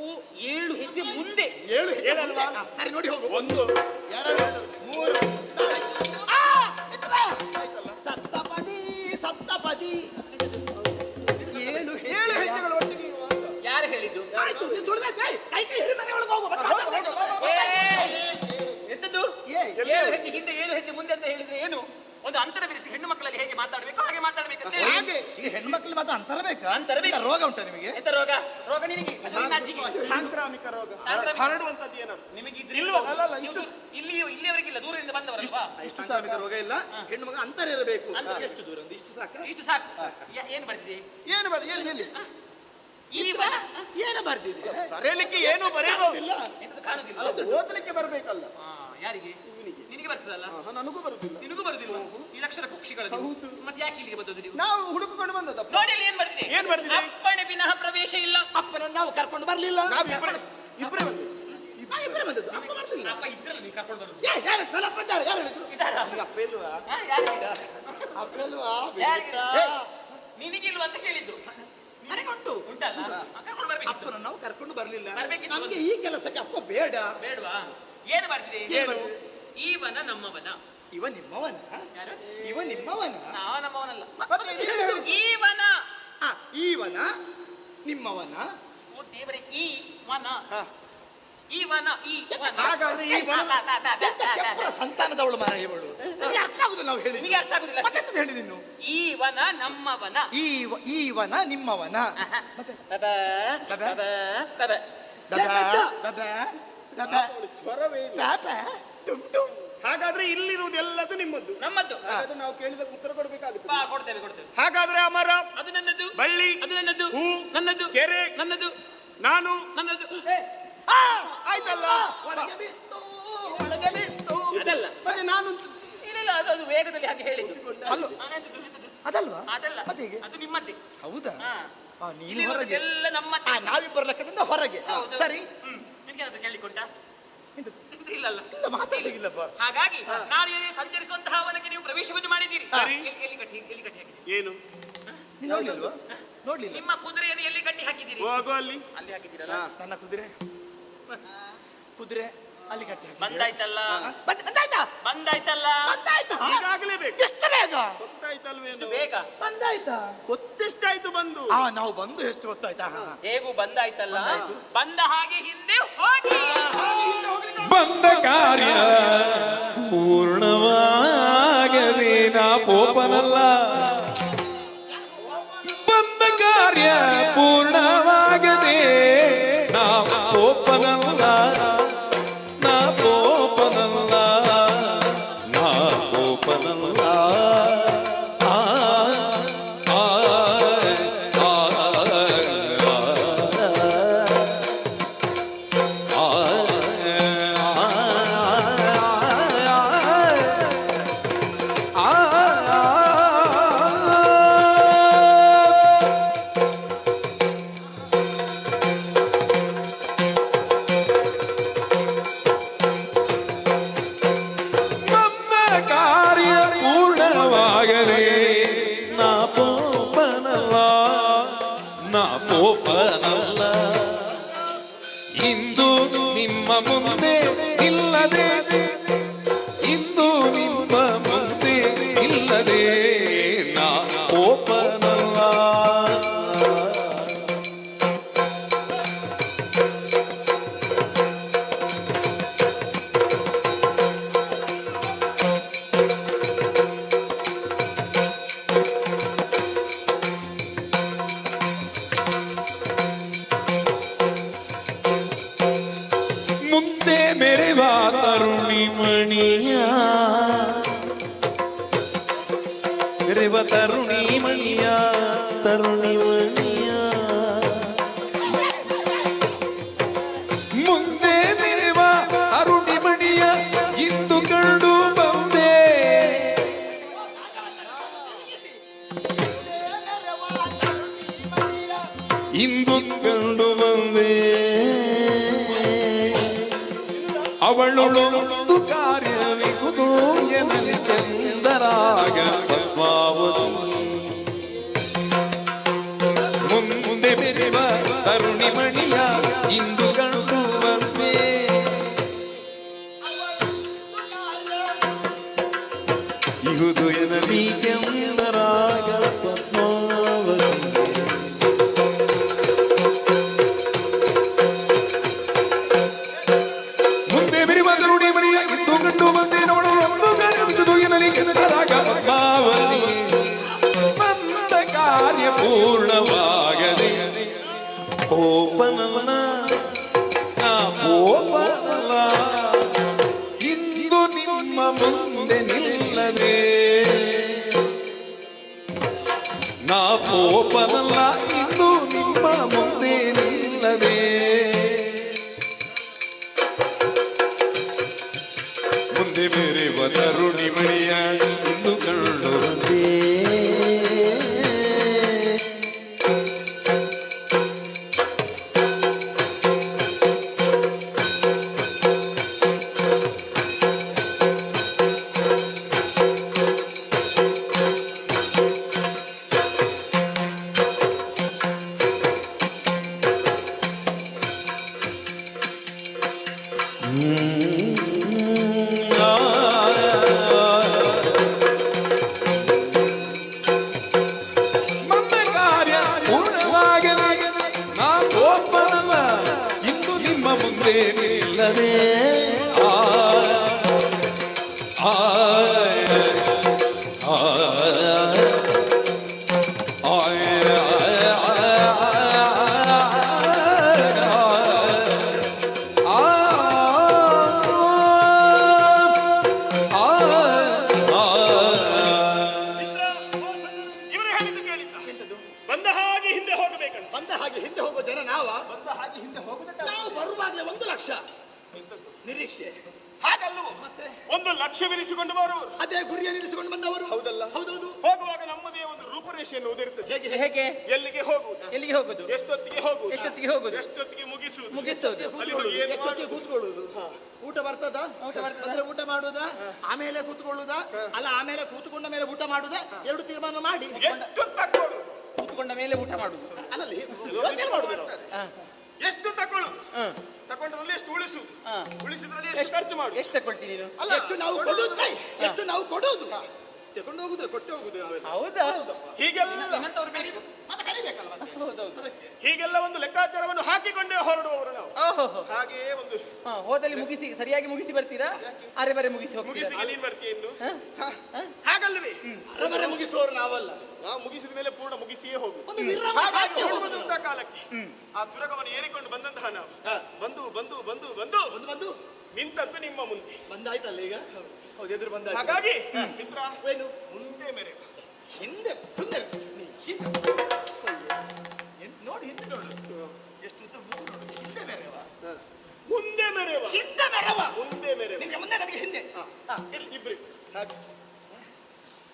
7 ಹೆಜ್ಜೆ ಮುಂದೆ. 7 ಹೆಜ್ಜೆ ಅಲ್ವಾ? ಸರಿ ನೋಡಿ ಹೋಗು. 1 2 3 ಸಪ್ತಪದಿ ಸಪ್ತಪದಿ 7 ಹೆಜ್ಜೆಗಳು ಒಟ್ಟಿಗೆ ಇರುವ. ಯಾರು ಹೇಳಿದ್ದು? ಆಯ್ತು, ನೀನು ತುಳಿದ ಕೈ ಹಿಡಿ, ಮನೆ ಒಳಗೆ ಹೋಗು. ಎಂತದ್ದು? 7 ಹೆಜ್ಜೆ ಹಿಂದೆ 7 ಹೆಜ್ಜೆ ಮುಂದೆ ಅಂತ ಹೇಳಿದ್ರೆ ಏನು? ಒಂದು ಅಂತರ ಬೆರೆಸಿ ಹೆಣ್ಣು ಮಕ್ಕಳಲ್ಲಿ ಹೇಗೆ ಮಾತಾಡಬೇಕು ಹಾಗೆ ಮಾತಾಡಬೇಕಂತ ಹಾಗೆ. ಈಗ ಹೆಣ್ಣು ಮಕ್ಕಳು ಮಾತ್ರ ಅಂತರ ಬೇಕಾ? ಅಂತರ ಬೇಕು. ರೋಗ ಉಂಟಾ ನಿಮಗೆ? ಎಂತ ರೋಗ? ರೋಗ ನಿನಗೆ, ಅಜ್ಜಿಗೆ. ಸಾಂಕ್ರಾಮಿಕ ರೋಗ, ಹರಡುವಂತದ್ದು ಏನೋ ನಿಮಗೆ ಇಲ್ವಾ? ಅಲ್ಲ, ಇಲ್ಲಿಯವರೆಗಿಲ್ಲ, ದೂರದಿಂದ ಬಂದವರಲ್ವಾ? ಇಷ್ಟು ಸಾಮಿಕ ರೋಗ ಇಲ್ಲ. ಹೆಣ್ಣು ಮಗ ಅಂತರ ಇರಬೇಕು. ಎಷ್ಟು ದೂರ? ಇಷ್ಟು ಸಾಕು. ಇಷ್ಟು ಸಾಕು. ಏನು ಬರ್ತಿದೆ? ಏನು ಬರ ಏನು ಹೇಳಿ? ಏನು ಬರ್ದಿದೆ? ಬರೆಯಲಿಕ್ಕೆ ಏನು ಬರೆಯೋದಿಲ್ಲ, ಕಾಣುದಿಲ್ಲ. ಓದಲಿಕ್ಕೆ ಬರಬೇಕಲ್ಲ. ಯಾರಿಗೆ? ನಿನಗೆ ಬರ್ತದಲ್ಲ? ನನಗೂ ಬರುದಿಲ್ಲ. ನಿನಗೂ ಬರುದಿಲ್ಲ. ಈ ಲಕ್ಷಣ ಕುಕ್ಷಿಗಳು. ಮತ್ತೆ ಯಾಕೆ ಇಲ್ಲಿಗೆ ಬಂದದ್ದು ನೀವು? ನಾವು ಹುಡುಕಿಕೊಂಡು ಬಂದದ್ದು. ನೋಡಿ ಅಲ್ಲಿ ಏನ್ ಬರ್ತಿದೆ? ಏನ್ ಬರ್ತಿದೆ? ಅಪ್ಪಣೆ ವಿನಃ ಪ್ರವೇಶ ಇಲ್ಲ. ಅಪ್ಪನನ್ನು ನಾವು ಕರ್ಕೊಂಡು ಬರ್ಲಿಲ್ಲ. ನಾವು ಇಬ್ಬರೇ ಬಂದಿದ್ದು. ಇಬ್ಬರೇ ಬಂದದ್ದು. ಅಪ್ಪ ಬರ್ಲಿಲ್ಲ. ಅಪ್ಪ ಇದ್ರಲ್ಲ, ನೀವು ಕರ್ಕೊಂಡು ಬರೋದು. ಯಾರು? ನನ್ನ ಅಪ್ಪ ಇದ್ದಾರೆ. ಯಾರು ಹೇಳಿದ್ರು? ಅಪ್ಪ ಇಲ್ವಾ? ಅಪ್ಪ ಇಲ್ವಾ? ನಿನಗಿಲ್ವ ಅಂತ ಕೇಳಿದ್ದು. ನನಗುಂಟು. ಉಂಟಲ್ಲ, ಕರ್ಕೊಂಡು ಬರ್ಬೇಕು. ಅಪ್ಪನನ್ನು ನಾವು ಕರ್ಕೊಂಡು ಬರ್ಲಿಲ್ಲ. ಬರ್ಬೇಕಿತ್ತು. ನಮ್ಗೆ ಈ ಕೆಲಸಕ್ಕೆ ಅಪ್ಪ ಬೇಡ. ಬೇಡವಾ? ಏನು ಬರ್ತಿದೆ? ಏನು? ಈವನ ನಮ್ಮವನ. ಇವ ನಿಮ್ಮವನ? ಯಾರು? ಇವ ನಿಮ್ಮವನ? ನಾವ ನಮ್ಮವನಲ್ಲ. ಈವನ. ಈವನ ನಿಮ್ಮವನ? ಓ ದೇವರೇ, ಈ ವನ ಈ ವನ ಹಾಗಾದ್ರೆ ಈ ವನ ಕೆಂಪರ ಸಂತಾನದವಳು ಮರ ಇವಳು. ನನಗೆ ಅರ್ಥ ಆಗುದಿಲ್ಲ ನಾವು ಹೇಳಿ. ನಿಮಗೆ ಅರ್ಥ ಆಗುದಿಲ್ಲ. ಮತ್ತೆ ಹೇಳಿದಿ ಇನ್ನು. ಈ ವನ ನಮ್ಮ ವನ. ಈ ವನ ನಿಮ್ಮ ವನ. ಮತ್ತೆ ಸ್ವರವೇ ಹಾಗಾದ್ರೆ ಇಲ್ಲಿರುವುದೆಲ್ಲದು ನಿಮ್ಮದ್ದು. ನಮ್ಮದ್ದು. ಹಾಗಾದ್ರೆ ನಾವು ಕೇಳಿದ ಉತ್ತರ ಕೊಡಬೇಕಾಗುತ್ತೆ. ಕೊಡ್ತೇವೆ. ಹಾಗಾದ್ರೆ ಆ ಮರ ಅದು ನನ್ನದು, ಬಳ್ಳಿ ಅದು ನನ್ನದು, ಹೂ ನನ್ನದು, ಕೆರೆ ನನ್ನದು, ನಾನು ನನ್ನದು. ಆಯ್ತಲ್ಲ. ಅದಲ್ಲ ಮತ್ತೆ ನಾನು ಇಲ್ಲ, ಅದು ವೇಗದಲ್ಲಿ ಹಾಗೆ ಹೇಳಿದ್ದು. ಅದಲ್ವಾ? ಅದಲ್ಲ, ಅದು ನಿಮ್ಮದ್ದೇ. ಹೌದಾ? ಇಲ್ಲಿ ಎಲ್ಲ ನಮ್ಮದ್ದೇ. ನಾವಿಬ್ಬರ ಲೆಕ್ಕದಿಂದ ಹೊರಗೆ. ಸರಿ, ನಿಮ್ಗೆ ಅದು ಕೇಳಿಕೊಂಡ ಇಲ್ಲಲ್ಲ, ಮಾತಾಡಲಿಲ್ಲಪ್ಪ. ಹಾಗಾಗಿ ನಾನು ಏನೇ ಸಂಚರಿಸುವಂತಹ ವನಕ್ಕೆ ನೀವು ಪ್ರವೇಶವನ್ನು ಮಾಡಿದ್ದೀರಿ. ಎಲ್ಲಿ ಕಟ್ಟಿ ಏನು ನೋಡ್ಲಿಲ್ವಾ? ನೋಡ್ಲಿಲ್ಲ. ನಿಮ್ಮ ಕುದುರೆಯನ್ನು ಎಲ್ಲಿ ಕಟ್ಟಿ ಹಾಕಿದ್ದೀರಿ? ಹೋಗು ಅಲ್ಲಿ ಹಾಕಿದ್ದೀರಲ್ಲ. ನನ್ನ ಕುದುರೆ ಅಲ್ಲಿ ಕಟ್ಟಿ ಬಂದಾಯ್ತಲ್ಲ. ಬಂದಾಯ್ತಾ? ಈಗಾಗಲೇಬೇಕು. ಎಷ್ಟು ಬೇಗ ಗೊತ್ತಾಯ್ತಲ್ವೇನು? ಬೇಗ ಬಂದಾಯ್ತಾ? ಗೊತ್ತೆಷ್ಟಾಯ್ತು ಬಂದು? ನಾವು ಬಂದು ಎಷ್ಟು ಗೊತ್ತಾಯ್ತಾ? ಹೇಗೂ ಬಂದಾಯ್ತಲ್ಲ. ಬಂದ ಹಾಗೆ ಹಿಂದೆ ಹೋಗಿ. ಬಂದ ಕಾರ್ಯ ಪೂರ್ಣವಾಗದೆ ನಾ ಪೋಪನಲ್ಲ. ಬಂದ ಕಾರ್ಯ ಪೂರ್ಣವಾಗದೆ ನಾ ಪೋಪನಲ್ಲ. ನಾ ಪೋಪನಲ್ಲ, ನಾ ಪೋಪನಲ್ಲ. ಇಂದು ನಿಮ್ಮ ಮುಂದೆ ಇಲ್ಲದೆ, ಇಂದು ನಿಮ್ಮ ಮುಂದೆ ಇಲ್ಲದೆ ನಾ ಓಪನಲ್ಲ. ಮುಂದೆ ಮೆರೆವ ತರುಣಿ ಮಣಿಯ, ಮೆರೆವ ತರುಣಿ ಮಣಿಯ, ತರುಣಿ ಮಣಿಯ. ಮುಂದೆ ಮೆರೆವ ತರುಣಿ ಮಣಿಯ ಇಂದು ಕಂಡು ಬಂದೆ. ಇಂದು ಕಂಡು ಬಂದೆ. ಅವಳೊಳೊಂದು ಕಾರ್ಯವಿಗುವುದು ಎನ್ನಲಿ ಚಂದರಾಗ ಪದ್ಮಾವತಿ. ಮುಂದೆ ಬೆರೆವ ತರುಣಿ ಮಣಿಯ ಇಂದು ಕಂಡು ಬಂದೆ. ಇಹುದು ಎನ್ನಲಿ ಚಂದರಾಗ ಪದ್ಮಾವತಿ. ಬಂದ ಕಾರ್ಯ ಪೂರ್ಣವಾಗದೆ ಓಪನಲ್ಲ, ನಾ ಓಪನಲ್ಲ. ಇಂದು ನಿಮ್ಮ ಮುಂದೆ ನಿಲ್ಲದೆ ನಾ ಓಪನಲ್ಲ. ಇಂದು ನಿಮ್ಮ ಮುಂದೆ ನಿಲ್ಲದೆ ಮುಂದೆ ಮೆರೆವ ತರುಣಿ ಮಣಿಯ ಇಂದು ಕಂಡು ಬಂದೆ. ಮುಂದೆ ಹಾಗೆ ಹಿಂದೆ ಹೋಗೋ ಜನ ಬಂದ ಹಾಗೆ ಹಿಂದೆ ಹೋಗುದಕ್ಕೆ ನಾವು ಬರುವಾಗಲೇ 1 ಲಕ್ಷ ನಿರೀಕ್ಷೆ ಹಾಗಲ್ಲವೋ ಮತ್ತೆ 1 ಲಕ್ಷವಿರಿಸಿಕೊಂಡು ಬರುವರು ಅದೇ ಗುರಿಯನ್ನಿರಿಸಿಕೊಂಡು ಬಂದವರು ಹೌದಲ್ಲ ಹೌದೌದು ಹೋಗುವಾಗ ನಮ್ಮದೇ ಒಂದು ರೂಪರೇಷೆಯನ್ನು ಓದಿರ್ತದೆ ಹೇಗೆ ಹೇಗೆ ಎಲ್ಲಿಗೆ ಹೋಗುವುದು ಎಷ್ಟೊತ್ತಿಗೆ ಹೋಗುವುದು ಎಷ್ಟೊತ್ತಿಗೆ ಮುಗಿಸುವುದು ಅಲ್ಲಿ ಹೋಗಿ ಎಷ್ಟೊತ್ತಿಗೆ ಕೂತ್ಕೊಳ್ಳುವುದು ಊಟ ಬರ್ತದ ಅಂದ್ರೆ ಊಟ ಮಾಡುವುದಾ ಆಮೇಲೆ ಕೂತ್ಕೊಳ್ಳುವುದಾ ಅಲ್ಲ ಆಮೇಲೆ ಕೂತ್ಕೊಂಡ ಮೇಲೆ ಊಟ ಮಾಡುವುದಾ ಎರಡು ತೀರ್ಮಾನ ಮಾಡಿ ಎಷ್ಟು ಕೂತ್ಕೊಂಡ ಮೇಲೆ ಊಟ ಮಾಡುವುದು ಅಲ್ಲಲ್ಲಿ ಯೋಚನೆ ಮಾಡುವುದು ಎಷ್ಟು ತಕೊಳ್ಳುದು ತಕೊಂಡಲ್ಲಿ ಎಷ್ಟು ಉಳಿಸುವುದು ಉಳಿಸಿದ್ರಲ್ಲಿ ಎಷ್ಟು ಖರ್ಚು ಮಾಡುದು ಎಷ್ಟು ತಕೊಳ್ತೀನಿ ನೀನು ಅಲ್ಲ ಎಷ್ಟು ನಾವು ಕೊಡುವುದು ಎಷ್ಟು ನಾವು ಕೊಡುವುದು ತಕೊಂಡು ಹೋಗುದು ಕೊಟ್ಟು ಹೋಗುದು ಹೌದಾ ಹೀಗೆಲ್ಲ ಮತ್ತೆ ಕಲಿಬೇಕಲ್ಲ ಹೀಗೆಲ್ಲ ಒಂದು ಲೆಕ್ಕಾಚಾರವನ್ನು ಹಾಕಿಕೊಂಡೇ ಹೊರಡುವವರು ನಾವು ಹಾಗೆ ಒಂದು ಹೋದಲ್ಲಿ ಮುಗಿಸಿ ಸರಿಯಾಗಿ ಮುಗಿಸಿ ಬರ್ತೀರಾ ಅರೆ ಬರೆ ಮುಗಿಸಿ ನೀನ್ ಬರ್ತೀಯ ಇನ್ನು ಹಾಗಲ್ವೇ ಅರೆ ಬರೆ ಮುಗಿಸುವವರು ನಾವಲ್ಲ ನಾವು ಮುಗಿಸಿದ ಮೇಲೆ ಪೂರ್ಣ ಮುಗಿಸಿಯೇ ಹೋಗುದು ಕಾಲಕ್ಕೆ ಆ ತುರಗವನ್ನು ಏರಿಕೊಂಡು ಬಂದಂತಹ ನಾವು ಬಂದು ಬಂದು ಬಂದು ಬಂದು ಬಂದು ಬಂದು ನಿಂತದ್ದು ನಿಮ್ಮ ಮುಂದೆ ಬಂದಾಯ್ತಲ್ಲ ಈಗ ಹೌದು ಎದುರು ಬಂದ ಹಾಗಾಗಿ ಮಿತ್ರ ಏನು ಮುಂದೆ ಮೇರೆ ಹಿಂದೆ ಸುಂದರ ನೋಡಿ ಹಿಂದೆ ನೋಡು ಎಷ್ಟು ಹಿಂದೆ ಮೇರೆವ ಮುಂದೆ ಮೆರೆವ ಹಿಂದೆ ಮೆರೆವ ಮುಂದೆ ಮೆರೆವ ನಿಮಗೆ ಮುಂದೆ ನನಗೆ ಹಿಂದೆ ಇಬ್ರು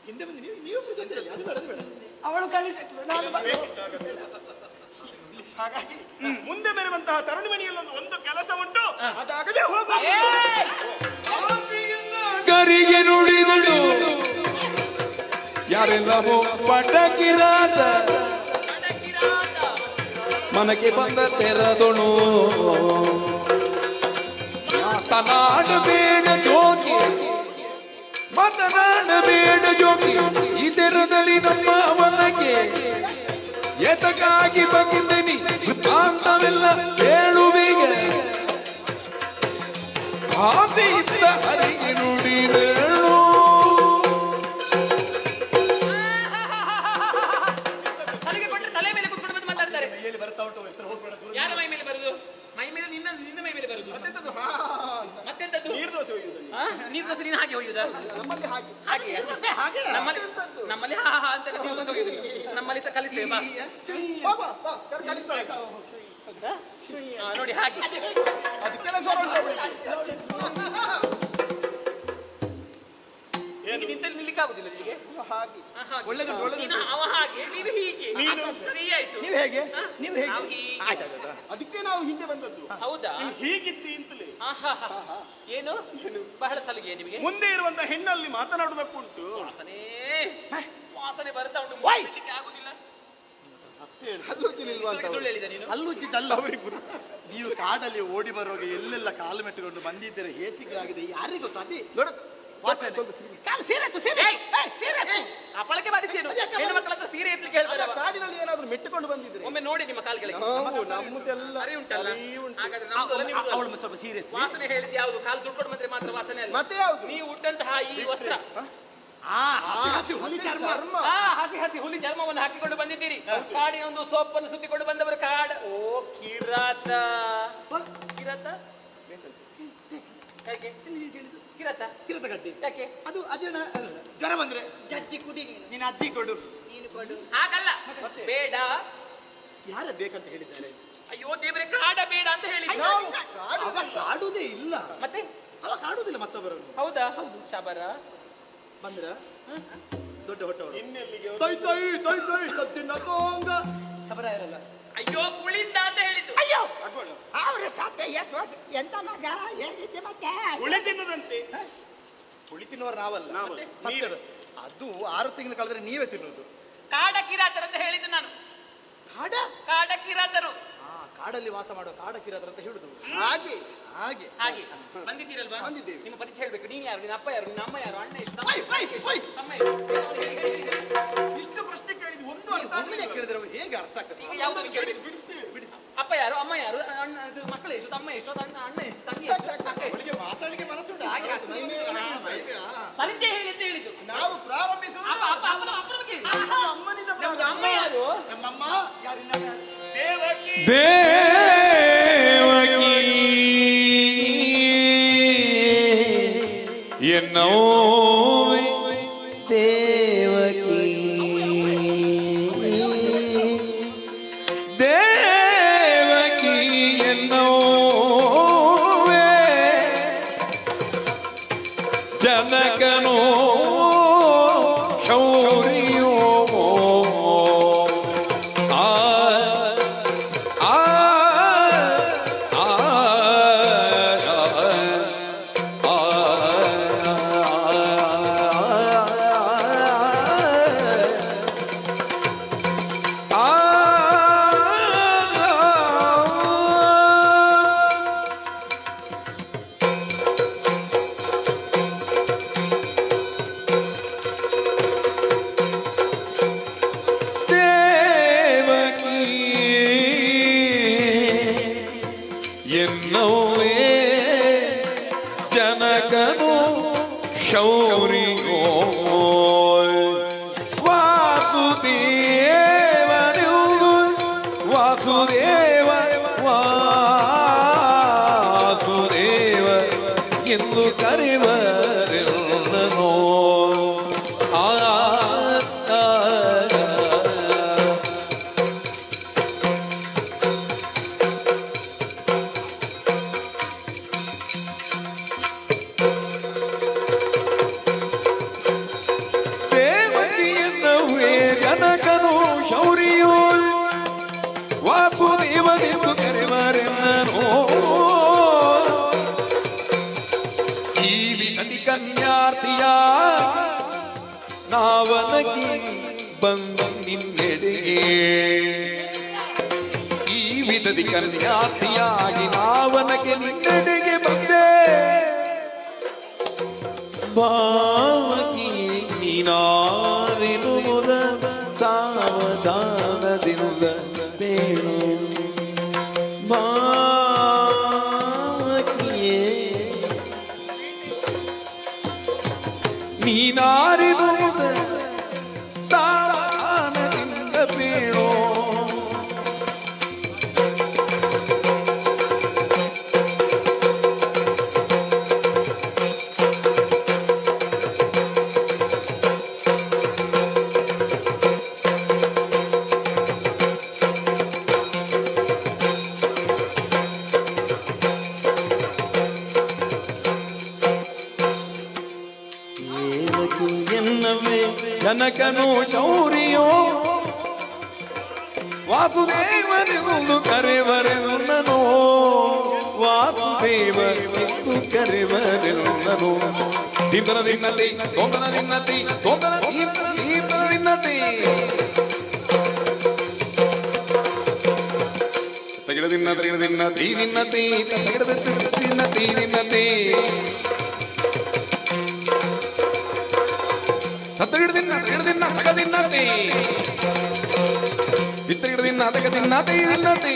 ಹಿಂದೆ ಬಂದು ನೀವು ಜೊತೆ ಅದು ಬೇಡ ಅದು ಬೇಡ ಅವಳು ಕಳಿಸಿಟ್ಲು ನಾನು ಹಾಗಾಗಿ ಮುಂದೆ ಮೆರೆವಂತಹ ತರುಣಿಮಣಿಯಲ್ಲಿ ಒಂದು ಕೆಲಸ ಉಂಟು ಅದಾಗದೆ ಹೋಗಬೇಕು ಕರಿಗೆ ನುಡಿದಳು ಯಾರೆಲ್ಲವೋ ಪಟಕಿರಾದ ಮನಕ್ಕೆ ಬಂದ ತೆರದೊಣು ಮಾತನಾಡಬೇಡ ಜೋಗಿ ಮಾತನಾಡಬೇಡ ಜೋಗಿ ಈ ತೆರದಲ್ಲಿ ನಮ್ಮ ಮನಕ್ಕೆ ಎತಕ್ಕಾಗಿ ಬಂದಿನಿ ವೃತ್ತಾಂತವೆಲ್ಲ ಹೇಳುವಿಗೆ ಆದಿ ಇದ್ದ ಹರಿಗೆ ನುಡಿದಳು ಹರಿಗೆ ಕೊಟ್ಟರೆ ತಲೆ ಮೇಲೆ ಕುತ್ಕೊಂಡು ಬಂದು ಮಾತಾಡ್ತಾರೆ ಯಾರ ಮೈ ಮೇಲೆ ಬರುದು ಮೈ ಮೇಲೆ ನಿನ್ನ ಮೈ ಮೇಲೆ ಬರುದು ಮತ್ತೆಂತದ್ದು ನೀರು ದೋಸೆ ನೀನು ಹಾಗೆ ಹೋಗುದಾ ನಮ್ಮಲ್ಲಿ ಹಾ ಹಾ ಅಂತ ನಮ್ಮಲ್ಲಿ ಕಲಿಸ್ತೇವೆ ನೋಡಿ ಹಾಗೆ ನಿಂತಲ್ಲಿ ನಿಲ್ಲಿಕ್ಕಾಗುದಿಲ್ಲ ನಿಮಗೆ ಅವ ಹಾಗೆ ನೀವು ಹೀಗೆ ಸರಿ ಆಯ್ತು ನೀವು ಹೇಗೆ ನೀವು ಹೇಗೆ ಅದಕ್ಕೆ ನಾವು ಹಿಂದೆ ಬಂದದ್ದು ಹೌದಾ ಹೀಗಿದ್ದಿ ಅಂತಲೇ ಏನು ಬಹಳ ಸಲಿಗೆ ನಿಮಗೆ ಮುಂದೆ ಇರುವಂತಹ ಹೆಣ್ಣಲ್ಲಿ ಮಾತನಾಡುವುದಕ್ಕುಂಟು ವಾಸನೆ ಬರ್ತಾ ಉಂಟು ಆಗುದಿಲ್ಲ ಹಲ್ಲುಚ್ಚಿದ್ದಲ್ಲ ಅವರಿಗೂ ನೀವು ಕಾಡಲ್ಲಿ ಓಡಿ ಬರುವಾಗ ಎಲ್ಲೆಲ್ಲ ಕಾಲು ಮೆಟ್ಟಿಕೊಂಡು ಬಂದಿದ್ದೀರ ಹೇಸಿಗೆ ಆಗಿದೆ ಯಾರಿಗೂ ಗೊತ್ತು ಅದೇ ನೋಡ ಅಪ್ಪಳಕ್ಕೆ ಬಾರಿಸಿ ಹೆಣ್ಣು ಮಕ್ಕಳ ಹತ್ರ ಸೀರೆ ಎತ್ತಲಿಕ್ಕೆ ಹೇಳ್ತಾರೆ ಕಾಡಿನಲ್ಲಿ ಏನಾದ್ರು ಮೆಟ್ಟಿಕೊಂಡು ಬಂದಿದ್ರೆ ಒಮ್ಮೆ ನೋಡಿ ನಿಮ್ಮ ಕಾಲ್ಗಳಿಗೆ ಸರಿ ಉಂಟಲ್ಲ ಹಾಗಾದ್ರೆ ಅವಳು ಸ್ವಲ್ಪ ಸೀರೆ ವಾಸನೆ ಹೇಳಿದ್ ಯಾವುದು ಕಾಲು ದುಡ್ಕೊಂಡು ಬಂದ್ರೆ ಮಾತ್ರ ವಾಸನೆ ಅಲ್ಲ ಮತ್ತೆ ಯಾವುದು ನೀವು ಉಟ್ಟಂತಹ ಈ ವಸ್ತ್ರ ಹಸಿ ಹುಲಿ ಚರ್ಮವನ್ನು ಹಾಕಿಕೊಂಡು ಬಂದಿದ್ದೀರಿ ಕಾಡಿನ ಒಂದು ಸೋಪನ್ನು ಸುತ್ತಿಕೊಂಡು ಬಂದವರು ಓ ಕಿರಾತ ಕಿರಾತ ಕಿರತ ಗಡ್ಡೆ ಯಾಕೆ ಅದು ಅಜೀರ್ಣ ಜ್ವರ ಬಂದ್ರೆ ಜಜ್ಜಿ ಕುಡಿ ನೀನು ಅಜ್ಜಿ ಕೊಡು ನೀನು ಕೊಡು ಹಾಗಲ್ಲ ಬೇಡ ಯಾರ ಬೇಕಂತ ಹೇಳಿದ್ದಾರೆ ಅಯ್ಯೋ ದೇವರೇ ಕಾಡ ಬೇಡ ಅಂತ ಹೇಳಿ ಕಾಡುವುದೇ ಇಲ್ಲ ಮತ್ತೆ ಅವ ಕಾಡುವುದಿಲ್ಲ ಮತ್ತೊಬ್ಬರನ್ನು ಹೌದಾ ಶಬರ ಬಂದ್ರ ದೊಡ್ಡ ಹೊಟ್ಟವರು ತೊಯ್ ತೊಯ್ ತೊಯ್ ತೊಯ್ ಸತ್ತಿನ ತೋಂಗ ಶಬರ ಇರಲ್ಲ ಅಯ್ಯೋ ಪುಳಿಂದ ಅಂತ ಹೇಳಿದ್ದು ಅಯ್ಯೋ ಅವ್ರ ಸತ್ತೆ ಎಷ್ಟು ವರ್ಷ ಎಂತ ಮಗ ಏನಿದ್ದೆ ಮತ್ತೆ ಹುಳಿ ತಿನ್ನದಂತೆ ಹುಳಿ ತಿನ್ನುವರು ನಾವಲ್ಲ ಸತ್ಯದ ಅದು 6 ತಿಂಗಳು ಕಳೆದ್ರೆ ನೀವೇ ತಿನ್ನುವುದು ಕಾಡ ಕಿರಾತರು ಅಂತ ಹೇಳಿದ್ದು ನಾನು ಕಾಡ ಕಿರಾತರು ಕಾಡಲ್ಲಿ ವಾಸ ಮಾಡುವ ಕಾಡ ಕಿರಾತರು ಅಂತ ಹೇಳುದು ಹಾಗೆ ಹಾಗೆ ಹಾಗೆ ಬಂದಿದ್ದೀರಲ್ವಾ ಬಂದಿದ್ದೇವೆ ನಿಮ್ಮ ಪರಿಚಯ ಹೇಳ್ಬೇಕು ನೀನು ಯಾರು ನಿನ್ನ ಅಪ್ಪ ಯಾರು ನಿನ್ನ ಅಮ್ಮ ಯಾರು ಅಣ್ಣ ಎಷ್ಟು ಇಷ್ಟು ಪ್ರಶ್ನೆ ಕೇಳಿದ್ವಿ ಒಂದು ಒಮ್ಮೆಲೆ ಕೇಳಿದ್ರೆ ಹೇಗೆ ಅರ್ಥ ಆಗ್ತದೆ ಈಗ ಯಾವ್ದನ್ನು ಕೇಳಿ ಅಪ್ಪ ಯಾರು ಅಮ್ಮ ಯಾರು ಅಣ್ಣ ಮಕ್ಕಳು ಎಷ್ಟು ತಮ್ಮ ಎಷ್ಟು ಅಣ್ಣ ಎಷ್ಟು ತಂಗಿ ಮಾತಾಡಲಿಕ್ಕೆ ಮನಸ್ಸುಂಟು ಹಾಗೆ ಪರಿಚಯ ಹೇಳಿ ಅಂತ ಹೇಳಿದ್ದು ನಾವು ಪ್ರಾರಂಭಿಸುವ ಅಮ್ಮ ಯಾರು ನಮ್ಮಮ್ಮ ದೇವಕಿ ಎನ್ನೋವೆ ದೇವಕಿ ದೇವಕಿ ವಾಸುದೇವ ವಾಸುದೇವ ಎಂದು ಕರೆವರೆಲ್ಲನೋ ಆ ದೇವಕಿಯನ್ನವೇ ಜನಕನು ಶೌರ್ಯೋ ವಾಸುದೇವನೆಂದು ಕರೆವರೆಲ್ಲನೋ ಈ ವಿಧಿ ಕನ್ಯಾರ್ಥಿಯ ನಾವನಗಿ ಬಂದು ನಿನ್ನೆಡೆಗೆ ಈ ವಿಧಿ ಕನ್ಯಾರ್ಥಿಯಾಗಿ ನಾವನಗೆ ನಿನ್ನೆಡೆಗೆ ಬಂದೆ ಬಾವಕಿ ನೀನಾರಿನುವುದ ಸಾವಧಾನದಿಂದ ಬೇಳು ಬಾವಕಿಯೇ ನೀನಾರಿನುವುದ ಸಾವಧಾನದಿಂದ ಬೇಳೋ ಎನ್ನವೇ ಜನಕನು ಶೌರ್ಯೋ ವಾಸುದೇವನೆಂದು ಕರೆವರೆನ್ನನೋ ವಾಸುದೇವ ಎಂದು ಕರೆವರೆನ್ನನೋ ದಿನ ದಿನ್ನತಿ ತೊಂದನ ದಿನ್ನತಿ ತೊಂದನ ದಿನ್ನತಿ ತಗಿಡ ದಿನ್ನ ತಗಿಡ ದಿನ್ನತಿ ದಿನ್ನತಿ ತಗಿಡ ದಿನ್ನತಿ ದಿನ್ನತಿ ಹಿಡಿದಿನ್ನ ತಗದಿನ್ನತಿ ಬಿತ್ತ ಹಿಡಿದಿನ್ನ ತಗದಿನ್ನತಿ ದಿನ್ನತಿ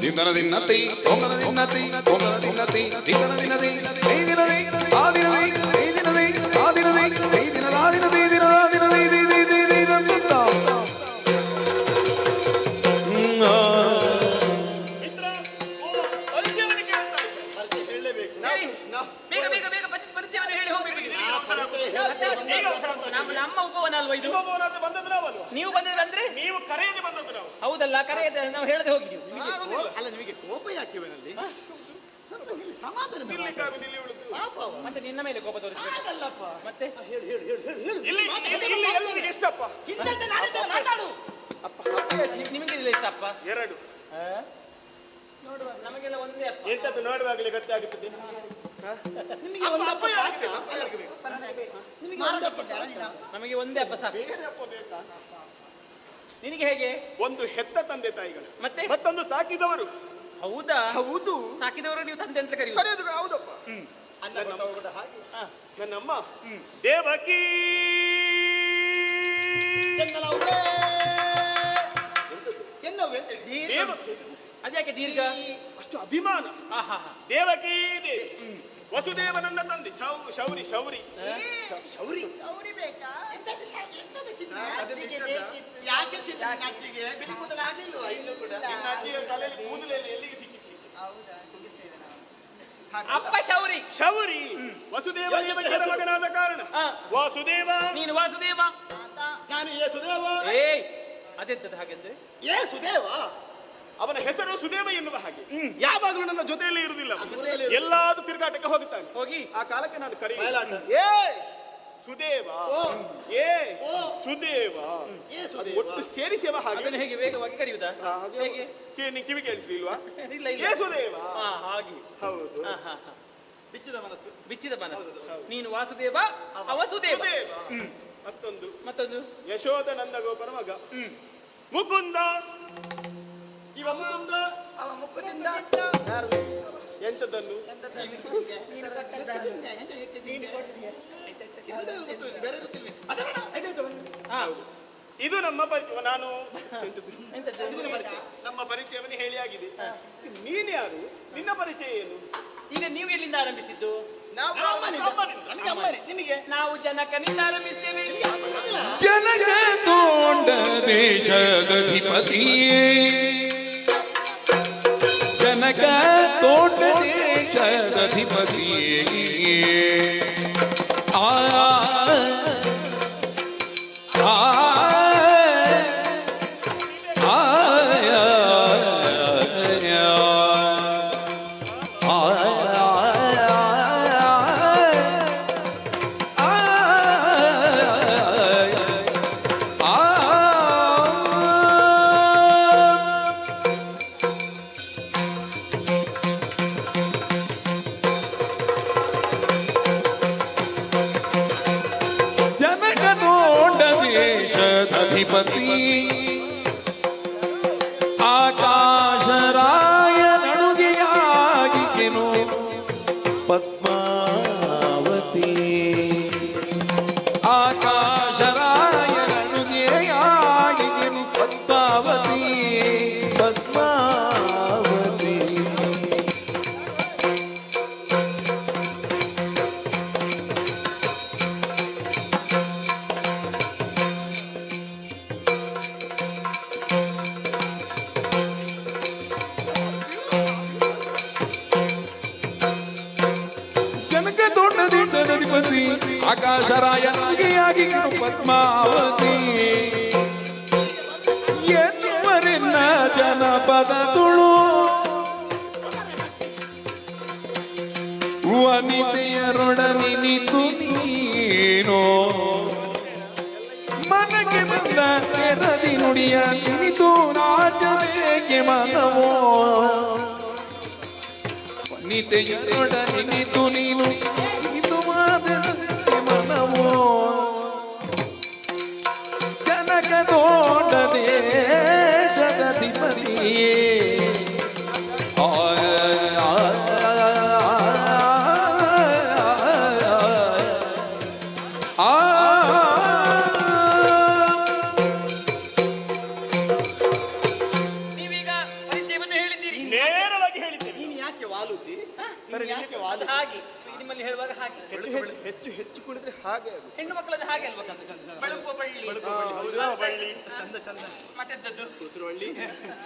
ದಿನ ದಿನ್ನತಿ ತೊಂದನ ದಿನ್ನತಿ ತೊಂದನ ದಿನ್ನತಿ ದಿನ ದಿನದಿ ಐ ದಿನದಿ ಆ ದಿನದಿ ಐ ದಿನದಿ ಆ ದಿನದಿ ಐ ದಿನದ ಆ ದಿನದಿ ದಿನದ ದಿನದಿ ನಮ್ಮ ಉಪವನ ಅಲ್ವಾ ಇದು? ನೀವು ಬಂದ್ರೆ ನೀವು ಕರೆಯದೆ ಬಂದದ್ದು ನಾವು. ಹೌದಲ್ಲ, ಕರೆಯದೆ ನಾವು ಹೇಳದೆ ಹೋಗಿದ್ದೀವಿ. ಅಲ್ಲ, ನಿಮಗೆ ಕೋಪ ಯಾಕೆ ಇವನಲ್ಲಿ? ಮತ್ತೆ ನಿನ್ನ ಮೇಲೆ ಕೋಪ ತೋರಿಸಬೇಕು ಮತ್ತೆ ಎಷ್ಟಪ್ಪ ನಿಮಗೆ ಇಷ್ಟಪ್ಪ? ಎರಡು. ನೋಡುವ, ನಮಗೆಲ್ಲ ಒಂದೇ ಅಪ್ಪ. ಎಂತದ್ದು ನೋಡುವಾಗಲೇ ಗೊತ್ತಾಗುತ್ತದೆ. ನಮಗೆ ಒಂದೇ ಅಪ್ಪ ಸಾಕು. ನಿನಗೆ ಹೇಗೆ? ಒಂದು ಹೆತ್ತ ತಂದೆ ತಾಯಿಗಳು, ಮತ್ತೆ ಮತ್ತೊಂದು ಸಾಕಿದವರು. ಹೌದಾ? ಹೌದು. ಸಾಕಿದವರು ನೀವು ತಂದೆ ಅಂತ ಕರೆಯುವುದು? ಹೌದಪ್ಪ. ನನ್ನಮ್ಮ ದೇವಕಿ ಅದ್ಯಾಕೆ ದೀರ್ಘ? ಅಷ್ಟು ಅಭಿಮಾನ. ದೇವಕಿ ವಸುದೇವನನ್ನ ತಂದೆ ಶೌರಿ ಶೌರಿ ಶೌರಿ ಶೌರಿ ಬೇಕಾ? ಯಾಕೆ ಚಿನ್ನ ಅಜ್ಜಿಗೆ ಬಿಳಿ ಕೂದಲು ಆಗಲಿಲ್ವಾ? ಇಲ್ಲೂ ಕೂಡ ಅಜ್ಜಿಯ ತಲೆಯಲ್ಲಿ ಕೂದಲಲ್ಲಿ ಎಲ್ಲಿಗೆ ಸಿಕ್ಕಿಸಿ? ಅಪ್ಪ ಶೌರಿ ಶೌರಿ ವಸುದೇವ ಮಗನಾದ ಕಾರಣ ವಾಸುದೇವ. ನೀನು ವಾಸುದೇವ, ನಾನು ಯೇಸುದೇವ. ಏಯ್, ಅದೆಂತದ್ದು ಹಾಗೆಂದ್ರೆ? ಯೇಸುದೇವ ಅವನ ಹೆಸರು ಸುದೇವ ಎನ್ನುವ ಹಾಗೆ. ಯಾವಾಗಲೂ ನನ್ನ ಜೊತೆಯಲ್ಲೇ ಇರುವುದಿಲ್ಲ, ಎಲ್ಲಾದ್ರೂ ತಿರುಗಾಟಕ್ಕೆ ಹೋಗುತ್ತಾನೆ. ಹೋಗಿ ಆ ಕಾಲಕ್ಕೆ ನಾನು ಕರೀ ಏ ಸುದೇವ, ಏ ಸುದೇವ, ಒಟ್ಟು ಸೇರಿಸೇವ ಹಾಗೆ. ಹೇಗೆ ವೇಗವಾಗಿ ಕರೆಯುವುದಾ? ಹೇಗೆ? ಕಿವಿ ಕೇಳಿಸ್ಲಿಲ್ವಾ? ಇಲ್ಲ ಇಲ್ಲ. ಯೇಸುದೇವ. ಹಾಗೆ. ಹೌದು. ಬಿಚ್ಚಿದ ಮನಸ್ಸು. ಬಿಚ್ಚಿದ ಮನಸ್ಸು. ನೀನು ವಾಸುದೇವ, ಅವಸುದೇವ. ಮತ್ತೊಂದು ಯಶೋಧ ನಂದ ಗೋಪನ ಮಗ ಮುಕುಂದ. ಇವ ಮುಕುಂದ. ಅವ ಮುಖದಿಂದ ಎಂತದನ್ನು ಇದು ನಮ್ಮ ನಾನು ನಮ್ಮ ನಮ್ಮ ಪರಿಚಯವನ್ನು ಹೇಳಿ ಆಗಿದೆ. ನೀನು ಯಾರು? ನಿನ್ನ ಪರಿಚಯ ಏನು? ಈಗ ನೀವು ಎಲ್ಲಿಂದ ಆರಂಭಿಸಿದ್ದು? ನಮಗೆ ನಿಮಗೆ ನಾವು ಜನಕನಿಂದ ಆರಂಭಿಸ್ತೇವೆ. ಜನಕ ತೋಂಡ ದೇಶದಧಿಪತಿಯೇ, ಜನಕ ತೋಂಡ ದೇಶದಧಿಪತಿಯೇ, ಆ ಅಧಿಪತಿ ಆಕಾಶರಾಯ ನಡುಗೆಯಾಗಿಕೆನು ಪದ್ಮಾವತಿ, ಆಕಾಶರಾಯ ನಡುಗೆಯಾಗಿಕೆನು ಪದ್ಮಾವತಿ ಪದ್ಮಾವತಿ. ಆಕಾಶರಾಯ ನಡುಗೆಯಾಗಿ ಪದ್ಮಾವತಿ ಎನ್ನುವರಿನ್ನ ಜನಪದ ತುಳು ವನಿತೆಯರೊಡನಿನಿತು ನೀನೋ ಮನಗೆ ಬಂದ ತೆರದಿ ನುಡಿಯ ನಿನಿತು ರಾಜಬೇಕೆ ಮನವೋ ವನಿತೆಯರೊಡನಿನಿತು ನೀನು ಮನವೋ ಜನಕ ತೋಂಡದೆ ಜಗಧಿಪತಿಯೇ. ನೀವೀಗ ಪರಿಚಯವನ್ನು ಹೇಳಿದ್ದೀರಿ, ನೇರವಾಗಿ ಹೇಳಿದ್ದೇನೆ. ನೀನು ಯಾಕೆ ವಾಲುತಿ? ಹಾಗೆ ನಿಮ್ಮಲ್ಲಿ ಹೇಳುವಾಗ ಹಾಗೆ ಹೆಚ್ಚು ಹೆಚ್ಚು ಕುಣಿದ್ರೆ ಹಾಗೆ ಹೆಣ್ಣು ಮಕ್ಕಳದ್ದು ಹಾಗೆ ಅಲ್ವಾ? ಬೆಳಕು ಬಳ್ಳಿ ಚಂದ ಚಂದ ಮತ್ತೆಂತದ್ದು? ಉಸಿರು